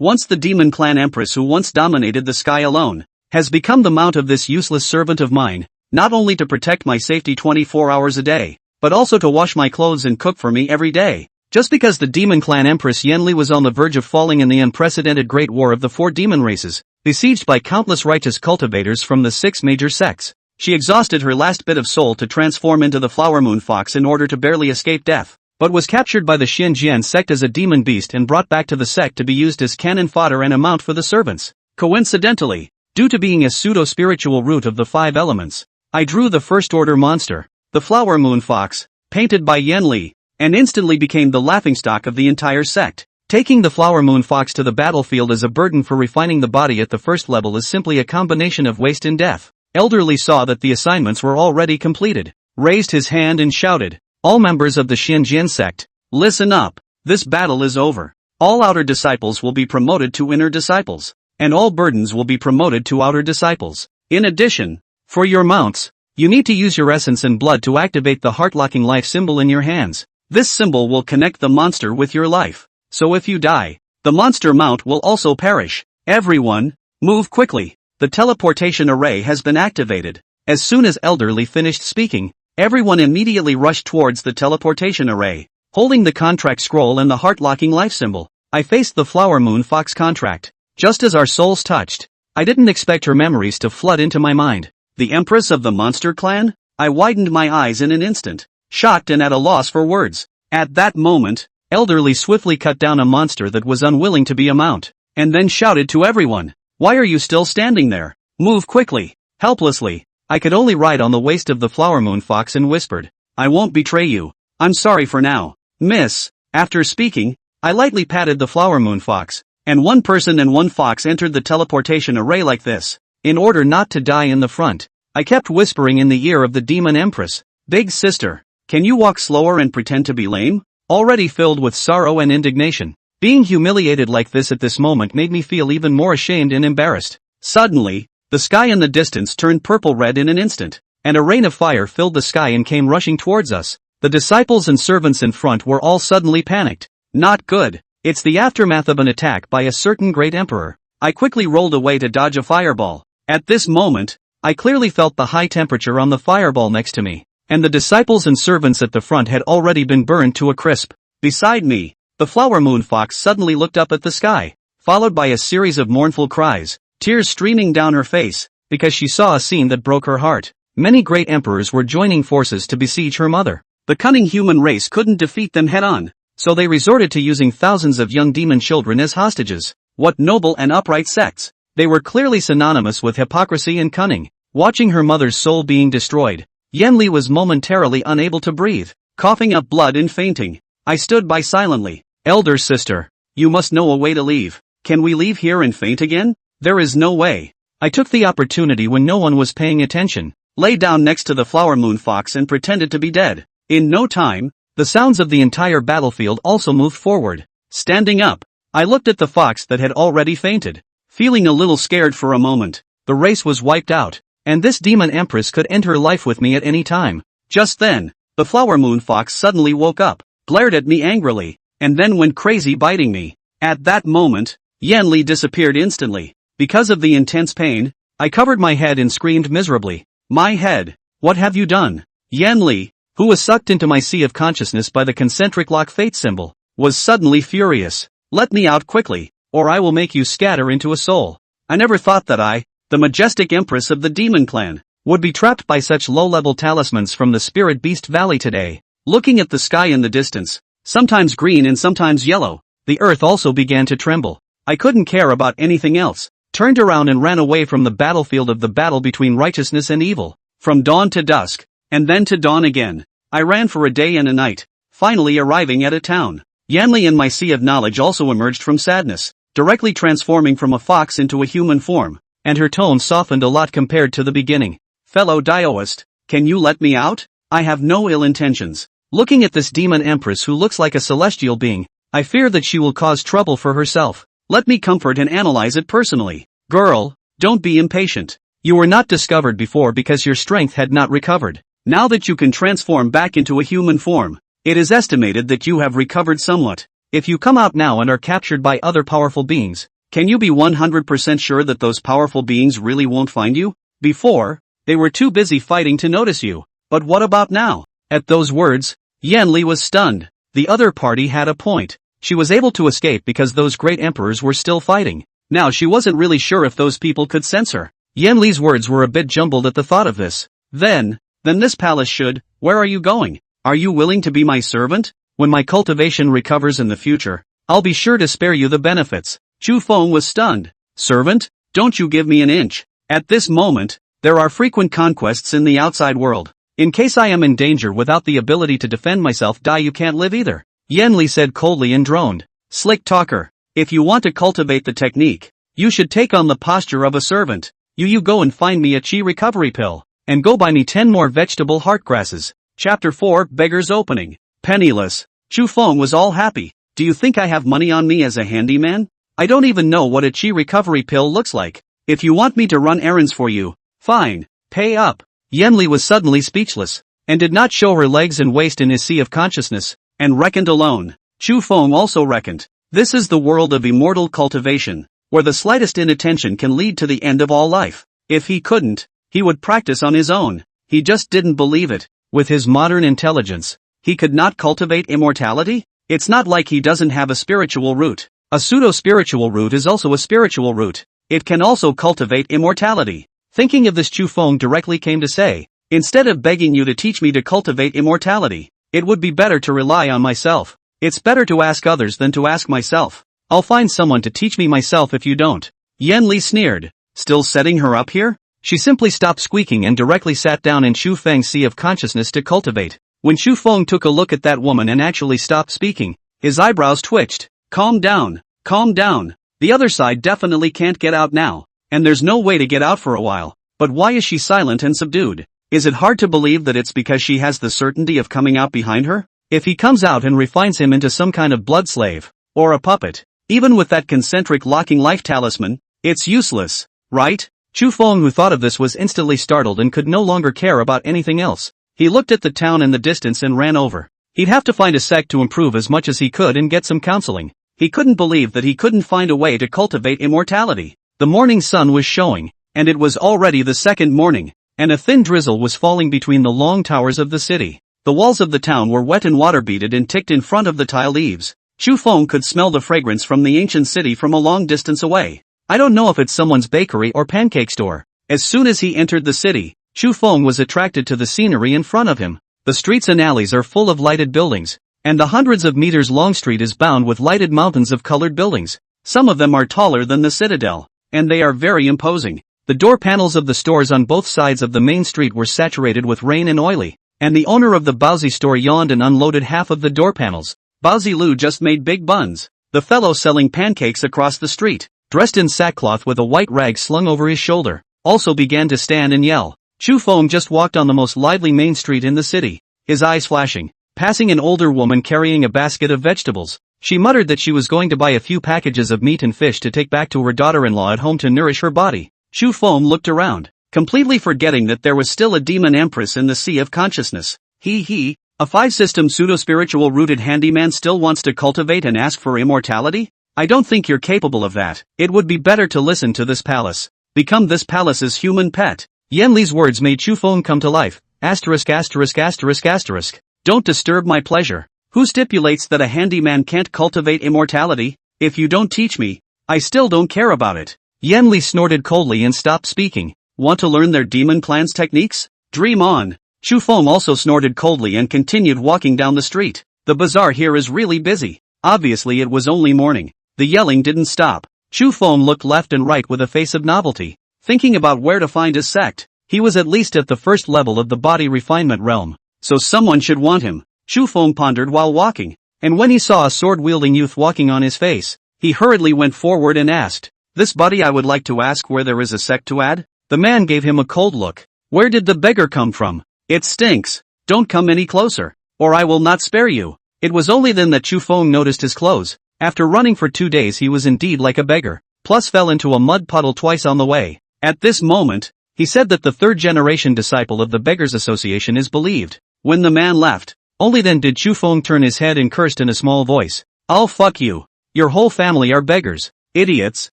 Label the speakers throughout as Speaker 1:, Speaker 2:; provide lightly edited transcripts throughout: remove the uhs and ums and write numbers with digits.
Speaker 1: Once the demon clan empress who once dominated the sky alone, has become the mount of this useless servant of mine, not only to protect my safety 24 hours a day, but also to wash my clothes and cook for me every day. Just because the demon clan empress Yenli was on the verge of falling in the unprecedented great war of the 4 demon races, besieged by countless righteous cultivators from the 6 major sects, she exhausted her last bit of soul to transform into the flower moon fox in order to barely escape death, but was captured by the Xinjiang sect as a demon beast and brought back to the sect to be used as cannon fodder and a mount for the servants. Coincidentally, due to being a pseudo-spiritual root of the 5 elements, I drew the first order monster, the flower moon fox, painted by Yenli, and instantly became the laughingstock of the entire sect. Taking the flower moon fox to the battlefield as a burden for refining the body at the first level is simply a combination of waste and death. Elderly saw that the assignments were already completed, raised his hand and shouted, "All members of the Xinjiang sect, listen up, this battle is over. All outer disciples will be promoted to inner disciples, and all burdens will be promoted to outer disciples. In addition, for your mounts, you need to use your essence and blood to activate the heart-locking life symbol in your hands. This symbol will connect the monster with your life. So if you die, the monster mount will also perish. Everyone, move quickly. The teleportation array has been activated." As soon as Elderly finished speaking, everyone immediately rushed towards the teleportation array, holding the contract scroll and the heart-locking life symbol. I faced the flower moon fox contract. Just as our souls touched, I didn't expect her memories to flood into my mind. The empress of the monster clan? I widened my eyes in an instant, shocked and at a loss for words. At that moment, Elderly swiftly cut down a monster that was unwilling to be a mount, and then shouted to everyone, "Why are you still standing there? Move quickly!" Helplessly, I could only ride on the waist of the flower moon fox and whispered, "I won't betray you. I'm sorry for now, miss." After speaking, I lightly patted the flower moon fox, and one person and one fox entered the teleportation array like this. In order not to die in the front, I kept whispering in the ear of the demon empress, "Big sister, can you walk slower and pretend to be lame?" Already filled with sorrow and indignation, being humiliated like this at this moment made me feel even more ashamed and embarrassed. Suddenly, the sky in the distance turned purple-red in an instant, and a rain of fire filled the sky and came rushing towards us. The disciples and servants in front were all suddenly panicked. Not good. It's the aftermath of an attack by a certain great emperor. I quickly rolled away to dodge a fireball. At this moment, I clearly felt the high temperature on the fireball next to me, and the disciples and servants at the front had already been burned to a crisp. Beside me, the flower moon fox suddenly looked up at the sky, followed by a series of mournful cries, tears streaming down her face, because she saw a scene that broke her heart. Many great emperors were joining forces to besiege her mother. The cunning human race couldn't defeat them head-on, so they resorted to using thousands of young demon children as hostages. What noble and upright sects! They were clearly synonymous with hypocrisy and cunning. Watching her mother's soul being destroyed, Yenli was momentarily unable to breathe, coughing up blood and fainting. I stood by silently. "Elder sister, you must know a way to leave. Can we leave here and faint again?" "There is no way." I took the opportunity when no one was paying attention, lay down next to the flower moon fox and pretended to be dead. In no time, the sounds of the entire battlefield also moved forward. Standing up, I looked at the fox that had already fainted, feeling a little scared for a moment. The race was wiped out, and this demon empress could end her life with me at any time. Just then, the flower moon fox suddenly woke up, glared at me angrily, and then went crazy biting me. At that moment, Yenli disappeared instantly. Because of the intense pain, I covered my head and screamed miserably. "My head! What have you done?" Yenli, who was sucked into my sea of consciousness by the concentric lock fate symbol, was suddenly furious. "Let me out quickly, or I will make you scatter into a soul." I never thought that I, the majestic empress of the demon clan, would be trapped by such low-level talismans from the Spirit Beast Valley today. Looking at the sky in the distance, sometimes green and sometimes yellow, the earth also began to tremble. I couldn't care about anything else, turned around and ran away from the battlefield of the battle between righteousness and evil. From dawn to dusk, and then to dawn again, I ran for a day and a night, finally arriving at a town. Yenli in my sea of knowledge also emerged from sadness, directly transforming from a fox into a human form, and her tone softened a lot compared to the beginning. "Fellow Daoist, can you let me out? I have no ill intentions." Looking at this demon empress who looks like a celestial being, I fear that she will cause trouble for herself. Let me comfort and analyze it personally. "Girl, don't be impatient. You were not discovered before because your strength had not recovered. Now that you can transform back into a human form, it is estimated that you have recovered somewhat. If you come out now and are captured by other powerful beings, can you be 100% sure that those powerful beings really won't find you? Before, they were too busy fighting to notice you. But what about now? At those words, Yanli was stunned. The other party had a point. She was able to escape because those great emperors were still fighting. Now she wasn't really sure if those people could sense her. Yanli's words were a bit jumbled at the thought of this. Then this palace should. Where are you going? Are you willing to be my servant? When my cultivation recovers in the future, I'll be sure to spare you the benefits. Chu Feng was stunned. Servant? Don't you give me an inch. At this moment, there are frequent conquests in the outside world. In case I am in danger without the ability to defend myself, you can't live either. Yanli said coldly and droned. Slick talker. If you want to cultivate the technique, you should take on the posture of a servant. You go and find me a chi recovery pill, and go buy me 10 more vegetable heart grasses. Chapter 4 Beggar's Opening. Penniless. Chu Feng was all happy. Do you think I have money on me as a handyman? I don't even know what a chi recovery pill looks like. If you want me to run errands for you, fine, pay up. Yanli was suddenly speechless, and did not show her legs and waist in his sea of consciousness, and reckoned alone. Chu Feng also reckoned. This is the world of immortal cultivation, where the slightest inattention can lead to the end of all life. If he couldn't, he would practice on his own. He just didn't believe it. With his modern intelligence, he could not cultivate immortality? It's not like he doesn't have a spiritual root. A pseudo-spiritual root is also a spiritual root. It can also cultivate immortality. Thinking of this, Chu Feng directly came to say, instead of begging you to teach me to cultivate immortality, it would be better to rely on myself. It's better to ask others than to ask myself. I'll find someone to teach me myself if you don't. Yanli sneered. Still setting her up here? She simply stopped squeaking and directly sat down in Chu Feng's sea of consciousness to cultivate. When Chu Feng took a look at that woman and actually stopped speaking, his eyebrows twitched. Calm down. Calm down. The other side definitely can't get out now, and there's no way to get out for a while. But why is she silent and subdued? Is it hard to believe that it's because she has the certainty of coming out behind her? If he comes out and refines him into some kind of blood slave, or a puppet, even with that concentric locking life talisman, it's useless, right? Chu Feng, who thought of this, was instantly startled and could no longer care about anything else. He looked at the town in the distance and ran over. He'd have to find a sect to improve as much as he could and get some counseling. He couldn't believe that he couldn't find a way to cultivate immortality. The morning sun was showing, and it was already the second morning, and a thin drizzle was falling between the long towers of the city. The walls of the town were wet and water-beaded and ticked in front of the tiled eaves. Chu Feng could smell the fragrance from the ancient city from a long distance away. I don't know if it's someone's bakery or pancake store. As soon as he entered the city, Chu Feng was attracted to the scenery in front of him. The streets and alleys are full of lighted buildings, and the hundreds of meters long street is bound with lighted mountains of colored buildings. Some of them are taller than the citadel, and they are very imposing. The door panels of the stores on both sides of the main street were saturated with rain and oily, and the owner of the Baozi store yawned and unloaded half of the door panels. Baozi Lu just made big buns. The fellow selling pancakes across the street, dressed in sackcloth with a white rag slung over his shoulder, also began to stand and yell. Chu Feng just walked on the most lively main street in the city, his eyes flashing, passing an older woman carrying a basket of vegetables. She muttered that she was going to buy a few packages of meat and fish to take back to her daughter-in-law at home to nourish her body. Chu Feng looked around, completely forgetting that there was still a demon empress in the sea of consciousness. A 5-system pseudo-spiritual rooted handyman still wants to cultivate and ask for immortality? I don't think you're capable of that. It would be better to listen to this palace. Become this palace's human pet. Yanli's words made Chu Feng come to life. *******. Don't disturb my pleasure. Who stipulates that a handyman can't cultivate immortality? If you don't teach me, I still don't care about it. Yanli snorted coldly and stopped speaking. Want to learn their demon clan's techniques? Dream on. Chu Feng also snorted coldly and continued walking down the street. The bazaar here is really busy. Obviously it was only morning. The yelling didn't stop. Chu Feng looked left and right with a face of novelty, thinking about where to find his sect. He was at least at the first level of the body refinement realm, so someone should want him. Chu Feng pondered while walking, and when he saw a sword-wielding youth walking on his face, he hurriedly went forward and asked, "This buddy, I would like to ask where there is a sect to add?" The man gave him a cold look. "Where did the beggar come from? It stinks. Don't come any closer, or I will not spare you." It was only then that Chu Feng noticed his clothes. After running for 2 days he was indeed like a beggar, plus fell into a mud puddle twice on the way. At this moment, he said that the third-generation disciple of the Beggars Association is believed. When the man left, only then did Chu Feng turn his head and cursed in a small voice. I'll fuck you. Your whole family are beggars. Idiots.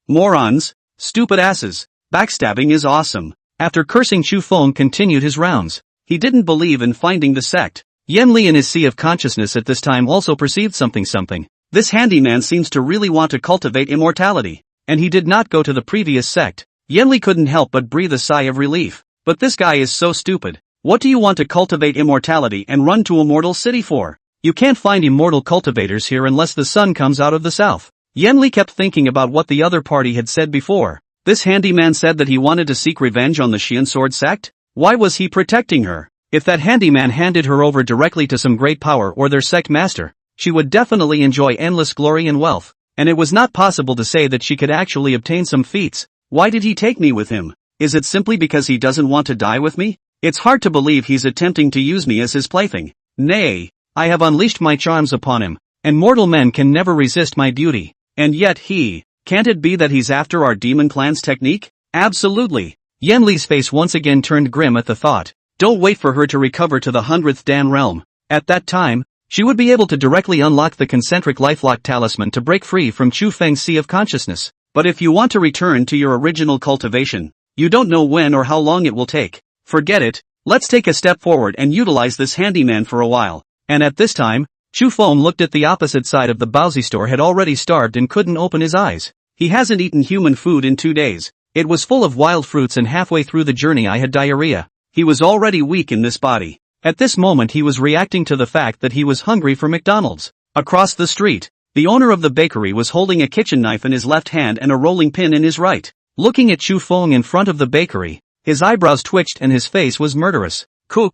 Speaker 1: Morons. Stupid asses. Backstabbing is awesome. After cursing, Chu Feng continued his rounds. He didn't believe in finding the sect. Yen Li in his sea of consciousness at this time also perceived something. This handyman seems to really want to cultivate immortality. And he did not go to the previous sect. Yen Li couldn't help but breathe a sigh of relief. But this guy is so stupid. What do you want to cultivate immortality and run to Immortal City for? You can't find immortal cultivators here unless the sun comes out of the south. Yen Li kept thinking about what the other party had said before. This handyman said that he wanted to seek revenge on the Xian Sword sect? Why was he protecting her? If that handyman handed her over directly to some great power or their sect master, she would definitely enjoy endless glory and wealth. And it was not possible to say that she could actually obtain some feats. Why did he take me with him? Is it simply because he doesn't want to die with me? It's hard to believe he's attempting to use me as his plaything. Nay, I have unleashed my charms upon him, and mortal men can never resist my beauty. And yet can't it be that he's after our demon clan's technique? Absolutely. Yen Li's face once again turned grim at the thought. Don't wait for her to recover to the 100th Dan realm. At that time, she would be able to directly unlock the concentric lifelock talisman to break free from Chu Feng's sea of consciousness. But if you want to return to your original cultivation, you don't know when or how long it will take. Forget it. Let's take a step forward and utilize this handyman for a while. And at this time, Chu Feng looked at the opposite side of the Baozi store, had already starved and couldn't open his eyes. He hasn't eaten human food in 2 days. It was full of wild fruits and halfway through the journey I had diarrhea. He was already weak in this body. At this moment he was reacting to the fact that he was hungry for McDonald's. Across the street, the owner of the bakery was holding a kitchen knife in his left hand and a rolling pin in his right. Looking at Chu Feng in front of the bakery, his eyebrows twitched and his face was murderous. Coo.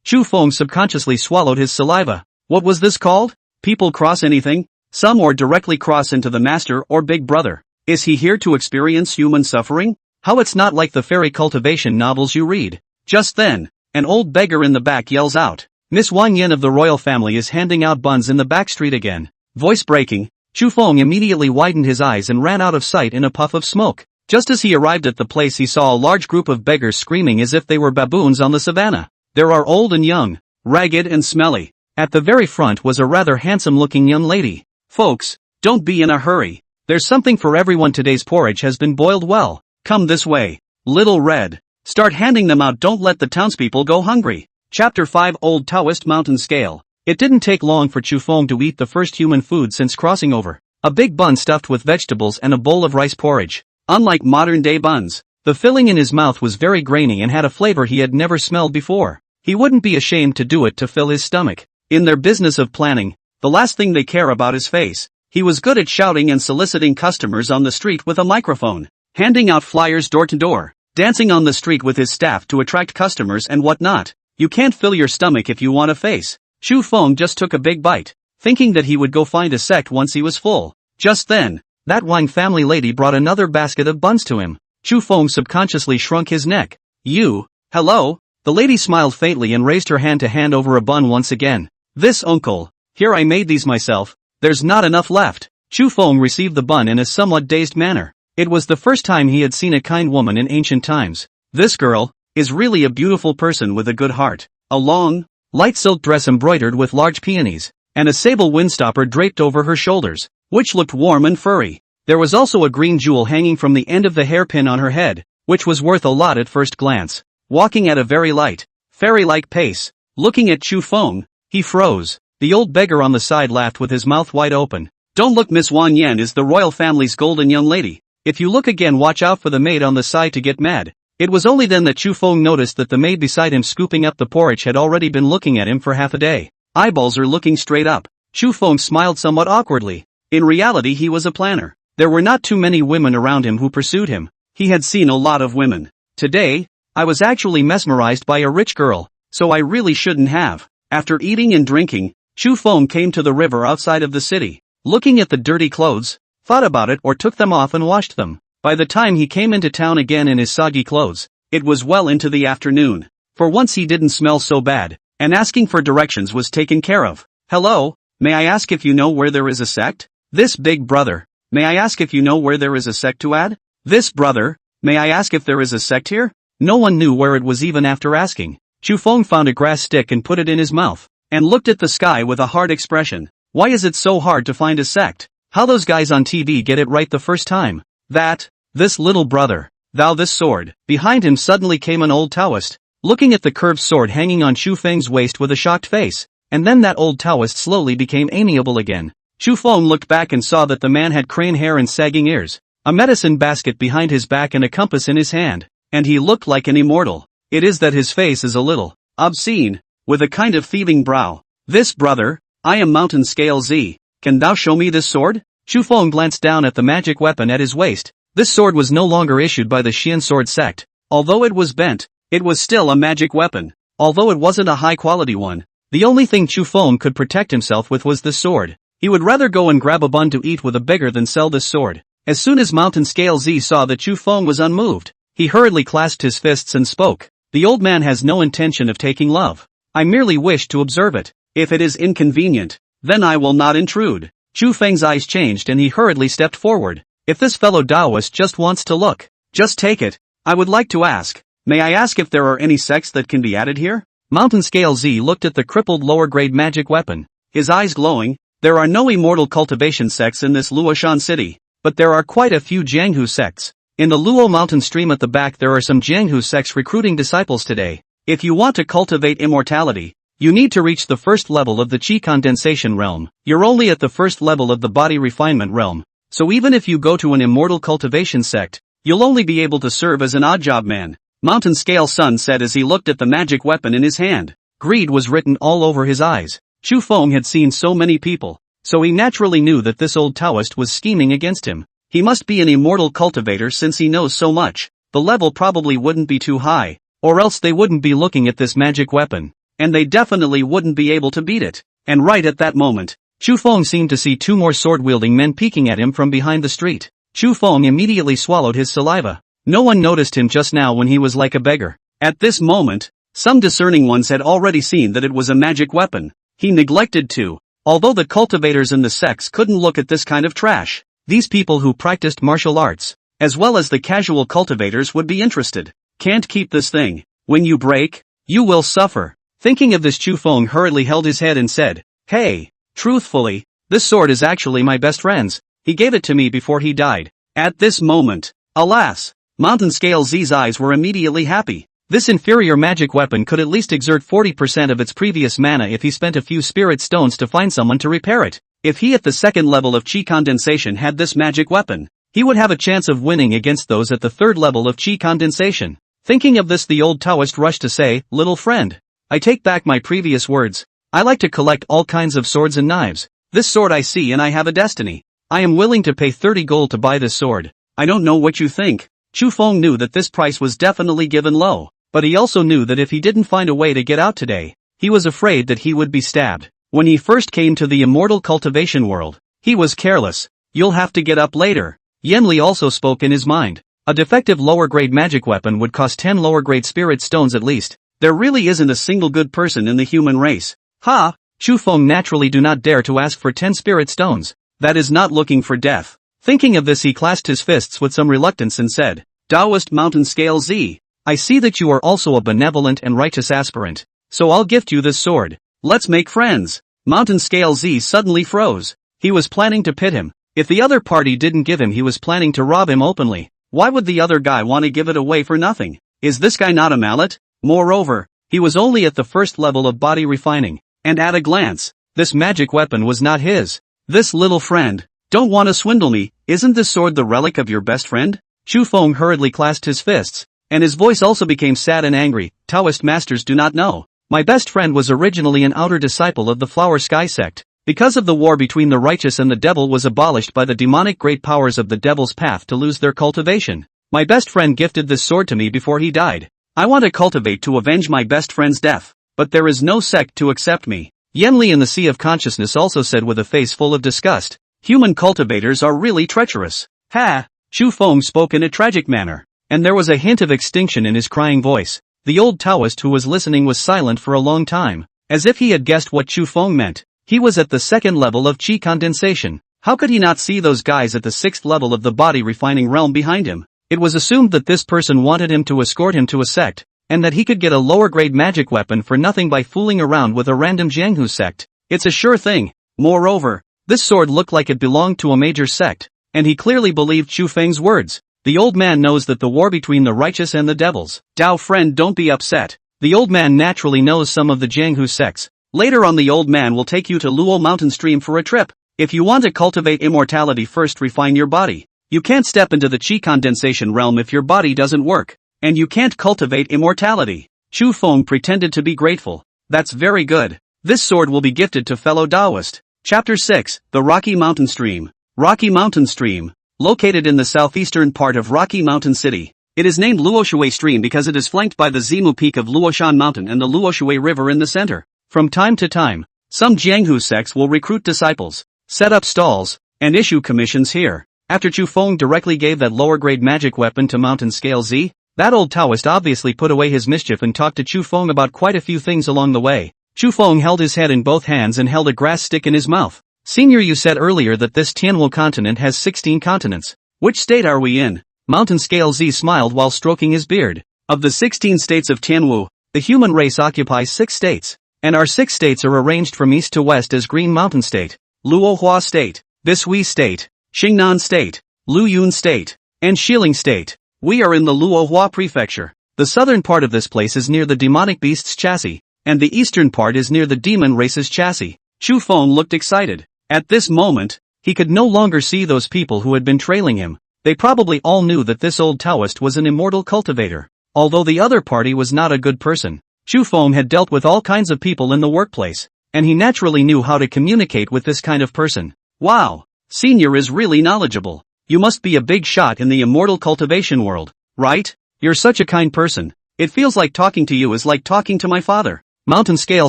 Speaker 1: Chu Feng subconsciously swallowed his saliva. What was this called? People cross anything? Some or directly cross into the master or big brother. Is he here to experience human suffering? How it's not like the fairy cultivation novels you read. Just then, an old beggar in the back yells out. Miss Wang Yin of the royal family is handing out buns in the back street again. Voice breaking, Chu Feng immediately widened his eyes and ran out of sight in a puff of smoke. Just as he arrived at the place, he saw a large group of beggars screaming as if they were baboons on the savannah. There are old and young, ragged and smelly. At the very front was a rather handsome-looking young lady. Folks, don't be in a hurry. There's something for everyone. Today's porridge has been boiled well. Come this way. Little Red. Start handing them out. Don't let the townspeople go hungry. Chapter 5 Old Taoist Mountain Scale. It didn't take long for Chu Feng to eat the first human food since crossing over. A big bun stuffed with vegetables and a bowl of rice porridge. Unlike modern-day buns, the filling in his mouth was very grainy and had a flavor he had never smelled before. He wouldn't be ashamed to do it to fill his stomach. In their business of planning, the last thing they care about is face. He was good at shouting and soliciting customers on the street with a microphone, handing out flyers door to door, dancing on the street with his staff to attract customers and whatnot. You can't fill your stomach if you want a face. Chu Feng just took a big bite, thinking that he would go find a sect once he was full. Just then, that Wang family lady brought another basket of buns to him. Chu Feng subconsciously shrunk his neck. Hello? The lady smiled faintly and raised her hand to hand over a bun once again. This uncle. Here, I made these myself. There's not enough left. Chu Feng received the bun in a somewhat dazed manner. It was the first time he had seen a kind woman in ancient times. This girl is really a beautiful person with a good heart. A long, light silk dress embroidered with large peonies, and a sable windstopper draped over her shoulders, which looked warm and furry. There was also a green jewel hanging from the end of the hairpin on her head, which was worth a lot at first glance. Walking at a very light, fairy-like pace, looking at Chu Feng, he froze. The old beggar on the side laughed with his mouth wide open. Don't look, Miss Wang Yan is the royal family's golden young lady. If you look again, watch out for the maid on the side to get mad. It was only then that Chu Feng noticed that the maid beside him scooping up the porridge had already been looking at him for half a day. Eyeballs are looking straight up. Chu Feng smiled somewhat awkwardly. In reality, he was a planner. There were not too many women around him who pursued him. He had seen a lot of women. Today, I was actually mesmerized by a rich girl, so I really shouldn't have. After eating and drinking, Chu Feng came to the river outside of the city. Looking at the dirty clothes, thought about it or took them off and washed them. By the time he came into town again in his soggy clothes, it was well into the afternoon. For once he didn't smell so bad, and asking for directions was taken care of. Hello, may I ask if you know where there is a sect? This big brother. May I ask if you know where there is a sect to add? This brother. May I ask if there is a sect here? No one knew where it was even after asking. Chu Feng found a grass stick and put it in his mouth, and looked at the sky with a hard expression. Why is it so hard to find a sect? How those guys on TV get it right the first time? This little brother. This sword. Behind him suddenly came an old Taoist, looking at the curved sword hanging on Chu Feng's waist with a shocked face, and then that old Taoist slowly became amiable again. Chu Feng looked back and saw that the man had crane hair and sagging ears, a medicine basket behind his back and a compass in his hand, and he looked like an immortal. It is that his face is a little obscene, with a kind of thieving brow. This brother, I am Mountain Scale Z, can thou show me this sword? Chu Feng glanced down at the magic weapon at his waist. This sword was no longer issued by the Xian sword sect. Although it was bent, it was still a magic weapon. Although it wasn't a high-quality one, the only thing Chu Feng could protect himself with was this sword. He would rather go and grab a bun to eat with a beggar than sell this sword. As soon as Mountain Scale Z saw that Chu Feng was unmoved, he hurriedly clasped his fists and spoke. The old man has no intention of taking love. I merely wish to observe it. If it is inconvenient, then I will not intrude. Chu Feng's eyes changed and he hurriedly stepped forward. If this fellow Taoist just wants to look, just take it. I would like to ask, may I ask if there are any sects that can be added here? Mountain Scale Z looked at the crippled lower-grade magic weapon, his eyes glowing. There are no immortal cultivation sects in this Luoshan city, but there are quite a few Jianghu sects. In the Luo mountain stream at the back there are some Jianghu sects recruiting disciples today. If you want to cultivate immortality, you need to reach the first level of the Qi condensation realm. You're only at the first level of the body refinement realm. So even if you go to an immortal cultivation sect, you'll only be able to serve as an odd-job man, Mountain Scale Sun said as he looked at the magic weapon in his hand. Greed was written all over his eyes. Chu Feng had seen so many people, so he naturally knew that this old Taoist was scheming against him. He must be an immortal cultivator since he knows so much. The level probably wouldn't be too high, or else they wouldn't be looking at this magic weapon, and they definitely wouldn't be able to beat it. And right at that moment, Chu Feng seemed to see two more sword-wielding men peeking at him from behind the street. Chu Feng immediately swallowed his saliva. No one noticed him just now when he was like a beggar. At this moment, some discerning ones had already seen that it was a magic weapon. He neglected to. Although the cultivators in the sects couldn't look at this kind of trash, these people who practiced martial arts, as well as the casual cultivators would be interested. Can't keep this thing. When you break, you will suffer. Thinking of this, Chu Feng hurriedly held his head and said, Hey, truthfully, this sword is actually my best friend's. He gave it to me before he died. At this moment, alas, Mountain Scale Z's eyes were immediately happy. This inferior magic weapon could at least exert 40% of its previous mana if he spent a few spirit stones to find someone to repair it. If he at the second level of Qi condensation had this magic weapon, he would have a chance of winning against those at the third level of Qi condensation. Thinking of this, the old Taoist rushed to say, Little friend, I take back my previous words. I like to collect all kinds of swords and knives. This sword I see and I have a destiny. I am willing to pay 30 gold to buy this sword. I don't know what you think. Chu Feng knew that this price was definitely given low, but he also knew that if he didn't find a way to get out today, he was afraid that he would be stabbed. When he first came to the immortal cultivation world, he was careless. You'll have to get up later. Yenli also spoke in his mind. A defective lower-grade magic weapon would cost 10 lower-grade spirit stones at least. There really isn't a single good person in the human race. Ha! Chu Feng naturally do not dare to ask for 10 spirit stones. That is not looking for death. Thinking of this, he clasped his fists with some reluctance and said, Taoist Mountain Scale Z, I see that you are also a benevolent and righteous aspirant, so I'll gift you this sword. Let's make friends. Mountain Scale Z suddenly froze. He was planning to pit him. If the other party didn't give him, he was planning to rob him openly. Why would the other guy want to give it away for nothing? Is this guy not a mallet? Moreover, he was only at the first level of body refining, and at a glance, this magic weapon was not his. This little friend, don't want to swindle me, isn't this sword the relic of your best friend? Chu Feng hurriedly clasped his fists, and his voice also became sad and angry. Taoist masters do not know. My best friend was originally an outer disciple of the Flower Sky sect. Because of the war between the righteous and the devil was abolished by the demonic great powers of the devil's path to lose their cultivation. My best friend gifted this sword to me before he died. I want to cultivate to avenge my best friend's death, but there is no sect to accept me. Yenli in the Sea of Consciousness also said with a face full of disgust, Human cultivators are really treacherous. Ha! Chu Feng spoke in a tragic manner, and there was a hint of extinction in his crying voice. The old Taoist who was listening was silent for a long time, as if he had guessed what Chu Feng meant. He was at the second level of Qi condensation. How could he not see those guys at the sixth level of the body refining realm behind him? It was assumed that this person wanted him to escort him to a sect, and that he could get a lower grade magic weapon for nothing by fooling around with a random Jianghu sect. It's a sure thing. Moreover, this sword looked like it belonged to a major sect, and he clearly believed Chu Feng's words. The old man knows that the war between the righteous and the devils. Dao friend, don't be upset. The old man naturally knows some of the Jianghu sects. Later on the old man will take you to Luo mountain stream for a trip. If you want to cultivate immortality, first refine your body. You can't step into the qi condensation realm if your body doesn't work. And you can't cultivate immortality. Chu Feng pretended to be grateful. That's very good. This sword will be gifted to fellow Taoist. Chapter 6, The Rocky Mountain Stream. Rocky Mountain Stream. Located in the southeastern part of Rocky Mountain City. It is named Luoshui Stream because it is flanked by the Zimu Peak of Luoshan Mountain and the Luoshui River in the center. From time to time, some Jianghu sects will recruit disciples, set up stalls, and issue commissions here. After Chu Feng directly gave that lower-grade magic weapon to Mountain Scale Z, that old Taoist obviously put away his mischief and talked to Chu Feng about quite a few things along the way. Chu Feng held his head in both hands and held a grass stick in his mouth. Senior, you said earlier that this Tianwu continent has 16 continents. Which state are we in? Mountain Scale Z smiled while stroking his beard. Of the 16 states of Tianwu, the human race occupies 6 states. And our 6 states are arranged from east to west as Green Mountain State, Luohua State, Bishui State, Xingnan State, Luyun State, and Xiling State. We are in the Luohua Prefecture. The southern part of this place is near the demonic beast's chassis, and the eastern part is near the demon race's chassis. Chu Feng looked excited. At this moment, he could no longer see those people who had been trailing him. They probably all knew that this old Taoist was an immortal cultivator. Although the other party was not a good person, Chu Feng had dealt with all kinds of people in the workplace, and he naturally knew how to communicate with this kind of person. Wow! Senior is really knowledgeable. You must be a big shot in the immortal cultivation world, right? You're such a kind person. It feels like talking to you is like talking to my father. Mountain Scale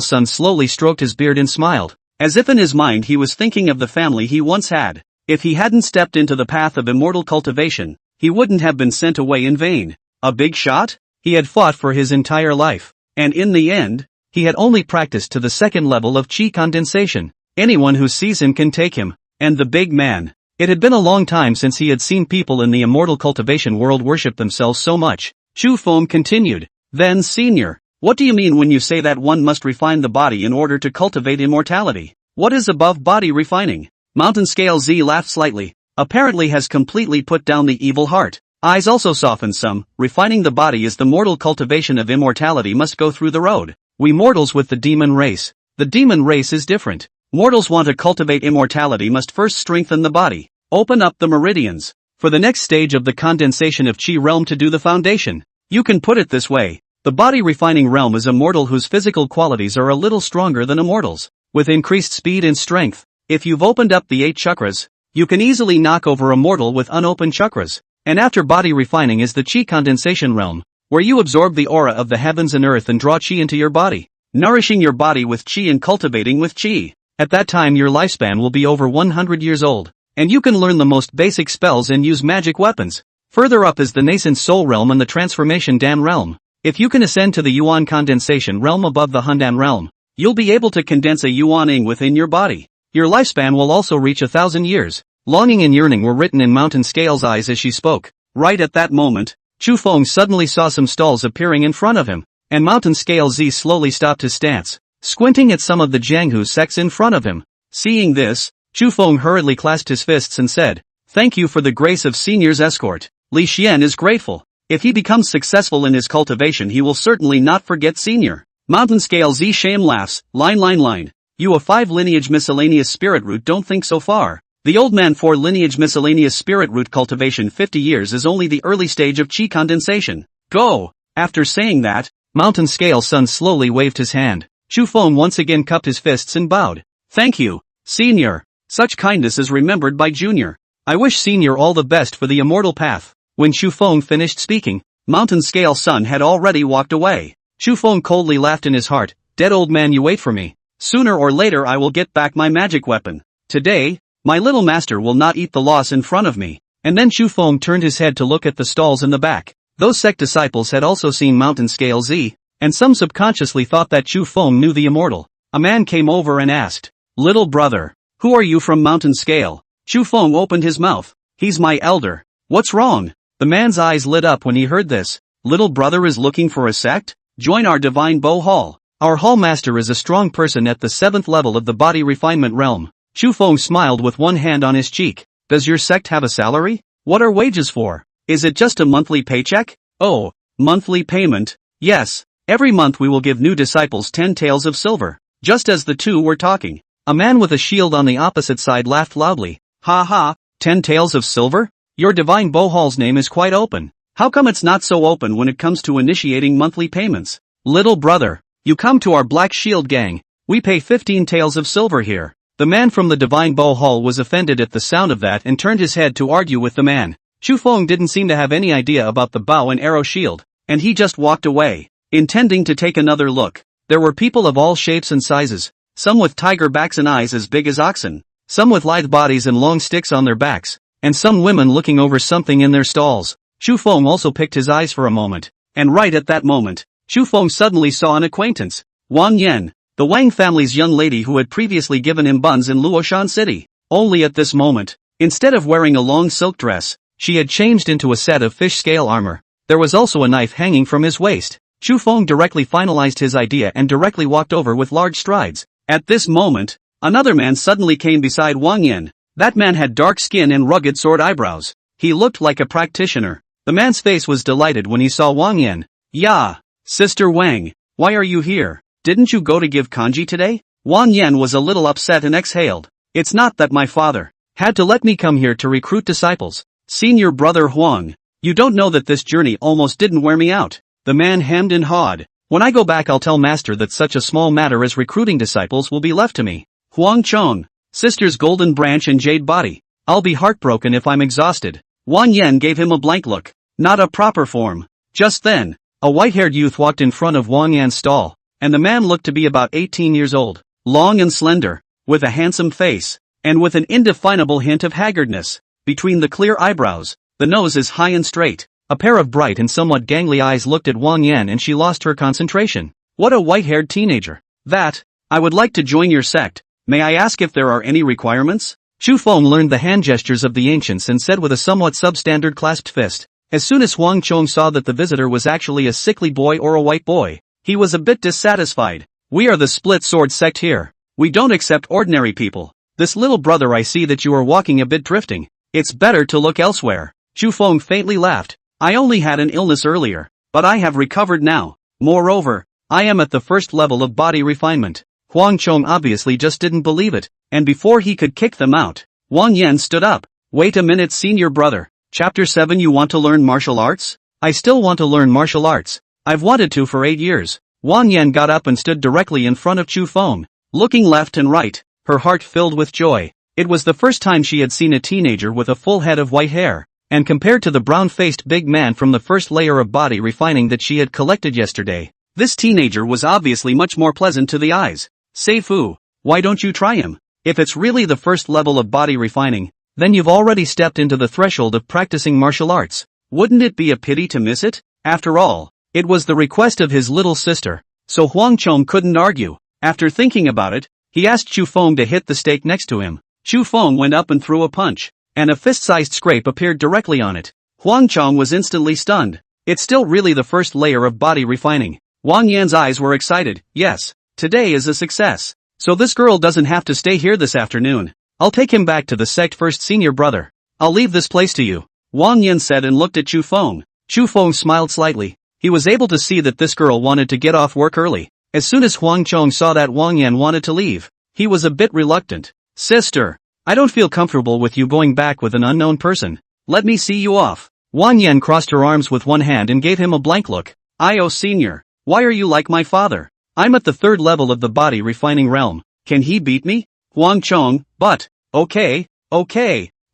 Speaker 1: Sun slowly stroked his beard and smiled, as if in his mind he was thinking of the family he once had. If he hadn't stepped into the path of immortal cultivation, he wouldn't have been sent away in vain. A big shot? He had fought for his entire life. And in the end, he had only practiced to the second level of qi condensation. Anyone who sees him can take him. And the big man. It had been a long time since he had seen people in the immortal cultivation world worship themselves so much. Chu Feng continued. Then, Senior, what do you mean when you say that one must refine the body in order to cultivate immortality? What is above body refining? Mountain Scale Z laughed slightly, apparently has completely put down the evil heart. Eyes also softened some. Refining the body is the mortal cultivation of immortality must go through the road. We mortals with the demon race. The demon race is different. Mortals want to cultivate immortality must first strengthen the body. Open up the meridians. For the next stage of the condensation of Qi realm to do the foundation. You can put it this way. The body refining realm is a mortal whose physical qualities are a little stronger than a mortal's, with increased speed and strength. If you've opened up the 8 chakras, you can easily knock over a mortal with unopened chakras. And after body refining is the Qi condensation realm, where you absorb the aura of the heavens and earth and draw Qi into your body, nourishing your body with Qi and cultivating with Qi. At that time your lifespan will be over 100 years old, and you can learn the most basic spells and use magic weapons. Further up is the nascent soul realm and the transformation Dan realm. If you can ascend to the Yuan condensation realm above the Hundan realm, you'll be able to condense a Yuan ing within your body. Your lifespan will also reach 1,000 years. Longing and yearning were written in Mountain Scale's eyes as she spoke. Right at that moment, Chu Feng suddenly saw some stalls appearing in front of him, and Mountain Scale Z slowly stopped his stance, squinting at some of the Jianghu sects in front of him. Seeing this, Chu Feng hurriedly clasped his fists and said, "Thank you for the grace of Senior's escort. Li Xian is grateful. If he becomes successful in his cultivation he will certainly not forget Senior." Mountain Scale Z shame laughs, line. You a 5 lineage miscellaneous spirit root don't think so far. The old man 4 lineage miscellaneous spirit root cultivation 50 years is only the early stage of Qi condensation. Go! After saying that, Mountain Scale Sun slowly waved his hand. Chu Feng once again cupped his fists and bowed. Thank you, Senior. Such kindness is remembered by Junior. I wish Senior all the best for the immortal path. When Chu Feng finished speaking, Mountain Scale Sun had already walked away. Chu Feng coldly laughed in his heart. Dead old man, you wait for me. Sooner or later I will get back my magic weapon. Today, my little master will not eat the loss in front of me. And then Chu Feng turned his head to look at the stalls in the back. Those sect disciples had also seen Mountain Scale Z, and some subconsciously thought that Chu Feng knew the immortal. A man came over and asked, "Little brother, who are you from Mountain Scale?" Chu Feng opened his mouth. "He's my elder." "What's wrong?" The man's eyes lit up when he heard this. "Little brother is looking for a sect? Join our divine Bo Hall. Our hall master is a strong person at the 7th level of the body refinement realm. Chu Feng smiled with one hand on his cheek. Does your sect have a salary? What are wages for? Is it just a monthly paycheck? Oh, monthly payment. Yes, every month we will give new disciples 10 taels of silver. Just as the two were talking, a man with a shield on the opposite side laughed loudly. Ha ha, 10 taels of silver? Your divine Bohal's name is quite open. How come it's not so open when it comes to initiating monthly payments? Little brother, you come to our Black Shield gang. We pay 15 taels of silver here. The man from the divine Bohal was offended at the sound of that and turned his head to argue with the man. Chu Feng didn't seem to have any idea about the bow and arrow shield, and he just walked away, intending to take another look. There were people of all shapes and sizes, some with tiger backs and eyes as big as oxen, some with lithe bodies and long sticks on their backs, and some women looking over something in their stalls. Chu Feng also picked his eyes for a moment, and right at that moment, Chu Feng suddenly saw an acquaintance. Wang Yan, the Wang family's young lady who had previously given him buns in Luoshan City. Only at this moment, instead of wearing a long silk dress, she had changed into a set of fish scale armor. There was also a knife hanging from his waist. Chu Feng directly finalized his idea and directly walked over with large strides. At this moment, another man suddenly came beside Wang Yan. That man had dark skin and rugged sword eyebrows. He looked like a practitioner. The man's face was delighted when he saw Wang Yan. "Ya, Sister Wang, why are you here? Didn't you go to give kanji today?" Wang Yan was a little upset and exhaled. "It's not that my father had to let me come here to recruit disciples. Senior brother Huang, you don't know that this journey almost didn't wear me out." The man hemmed and hawed. "When I go back I'll tell master that such a small matter as recruiting disciples will be left to me. Huang Chong, sister's golden branch and jade body. I'll be heartbroken if I'm exhausted." Wang Yan gave him a blank look. Not a proper form. Just then, a white-haired youth walked in front of Wang Yan's stall, and the man looked to be about 18 years old, long and slender, with a handsome face, and with an indefinable hint of haggardness. Between the clear eyebrows, the nose is high and straight. A pair of bright and somewhat gangly eyes looked at Wang Yan and she lost her concentration. What a white-haired teenager. "That, I would like to join your sect. May I ask if there are any requirements?" Chu Feng learned the hand gestures of the ancients and said with a somewhat substandard clasped fist. As soon as Huang Chong saw that the visitor was actually a sickly boy or a white boy, he was a bit dissatisfied. "We are the Split Sword sect here. We don't accept ordinary people. This little brother, I see that you are walking a bit drifting. It's better to look elsewhere." Chu Feng faintly laughed. "I only had an illness earlier, but I have recovered now. Moreover, I am at the first level of body refinement." Huang Chong obviously just didn't believe it, and before he could kick them out, Wang Yan stood up. "Wait a minute, senior brother. Chapter 7, you want to learn martial arts?" "I still want to learn martial arts. I've wanted to for 8 years. Wang Yan got up and stood directly in front of Chu Feng, looking left and right, her heart filled with joy. It was the first time she had seen a teenager with a full head of white hair, and compared to the brown-faced big man from the first layer of body refining that she had collected yesterday, this teenager was obviously much more pleasant to the eyes. "Seifu, why don't you try him? If it's really the first level of body refining, then you've already stepped into the threshold of practicing martial arts. Wouldn't it be a pity to miss it?" After all, it was the request of his little sister, so Huang Chong couldn't argue. After thinking about it, he asked Chu Feng to hit the stake next to him. Chu Feng went up and threw a punch, and a fist-sized scrape appeared directly on it. Huang Chong was instantly stunned. It's still really the first layer of body refining. Wang Yan's eyes were excited. "Yes, today is a success. So this girl doesn't have to stay here this afternoon. I'll take him back to the sect first, senior brother. I'll leave this place to you," Wang Yan said and looked at Chu Feng. Chu Feng smiled slightly. He was able to see that this girl wanted to get off work early. As soon as Huang Chong saw that Wang Yan wanted to leave, he was a bit reluctant. "Sister, I don't feel comfortable with you going back with an unknown person. Let me see you off." Wang Yan crossed her arms with one hand and gave him a blank look. "Io senior, why are you like my father? I'm at the third level of the body refining realm. Can he beat me?" Huang Chong, "But, okay,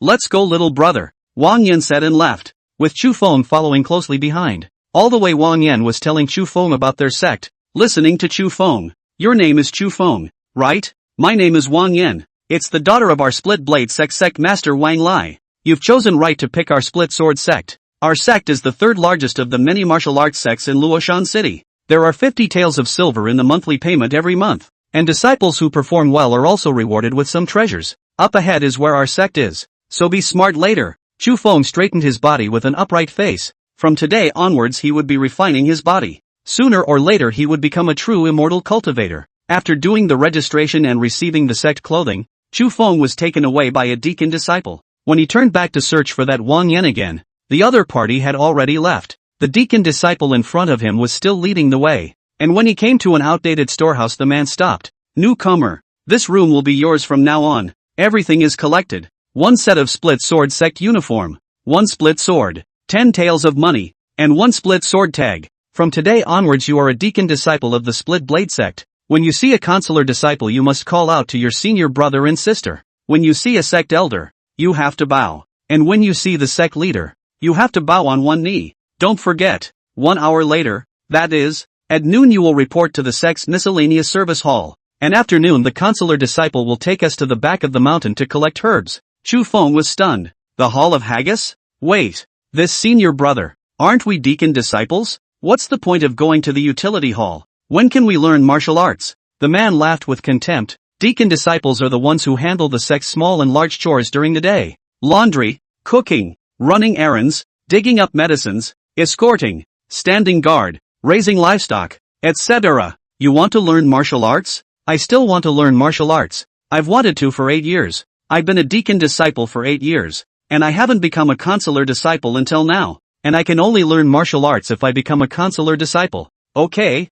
Speaker 1: let's go little brother," Wang Yan said and left, with Chu Feng following closely behind. All the way Wang Yan was telling Chu Feng about their sect, listening to Chu Feng. "Your name is Chu Feng, right? My name is Wang Yan. It's the daughter of our split blade sect master Wang Lai. You've chosen right to pick our split sword sect. Our sect is the third largest of the many martial arts sects in Luoshan City. There are 50 taels of silver in the monthly payment every month, and disciples who perform well are also rewarded with some treasures. Up ahead is where our sect is, so be smart later." Chu Feng straightened his body with an upright face. From today onwards he would be refining his body. Sooner or later he would become a true immortal cultivator. After doing the registration and receiving the sect clothing, Chu Feng was taken away by a deacon disciple. When he turned back to search for that Wang Yan again, the other party had already left. The deacon disciple in front of him was still leading the way, and when he came to an outdated storehouse the man stopped. Newcomer, this room will be yours from now on. Everything is collected. 1 set of split sword sect uniform, 1 split sword, 10 taels of money, and 1 split sword tag. From today onwards you are a deacon disciple of the split blade sect. When you see a consular disciple you must call out to your senior brother and sister. When you see a sect elder, you have to bow. And when you see the sect leader, you have to bow on one knee. Don't forget, 1 hour later, that is, at noon you will report to the sect's miscellaneous service hall. And after noon the consular disciple will take us to the back of the mountain to collect herbs. Chu Feng was stunned. The Hall of Haggis? Wait. This senior brother. Aren't we deacon disciples? What's the point of going to the utility hall? When can we learn martial arts? The man laughed with contempt. Deacon disciples are the ones who handle the sect's small and large chores during the day. Laundry, cooking, running errands, digging up medicines, escorting, standing guard, raising livestock, etc. You want to learn martial arts? I still want to learn martial arts. I've wanted to for 8 years. I've been a deacon disciple for 8 years, and I haven't become a consular disciple until now, and I can only learn martial arts if I become a consular disciple. Okay,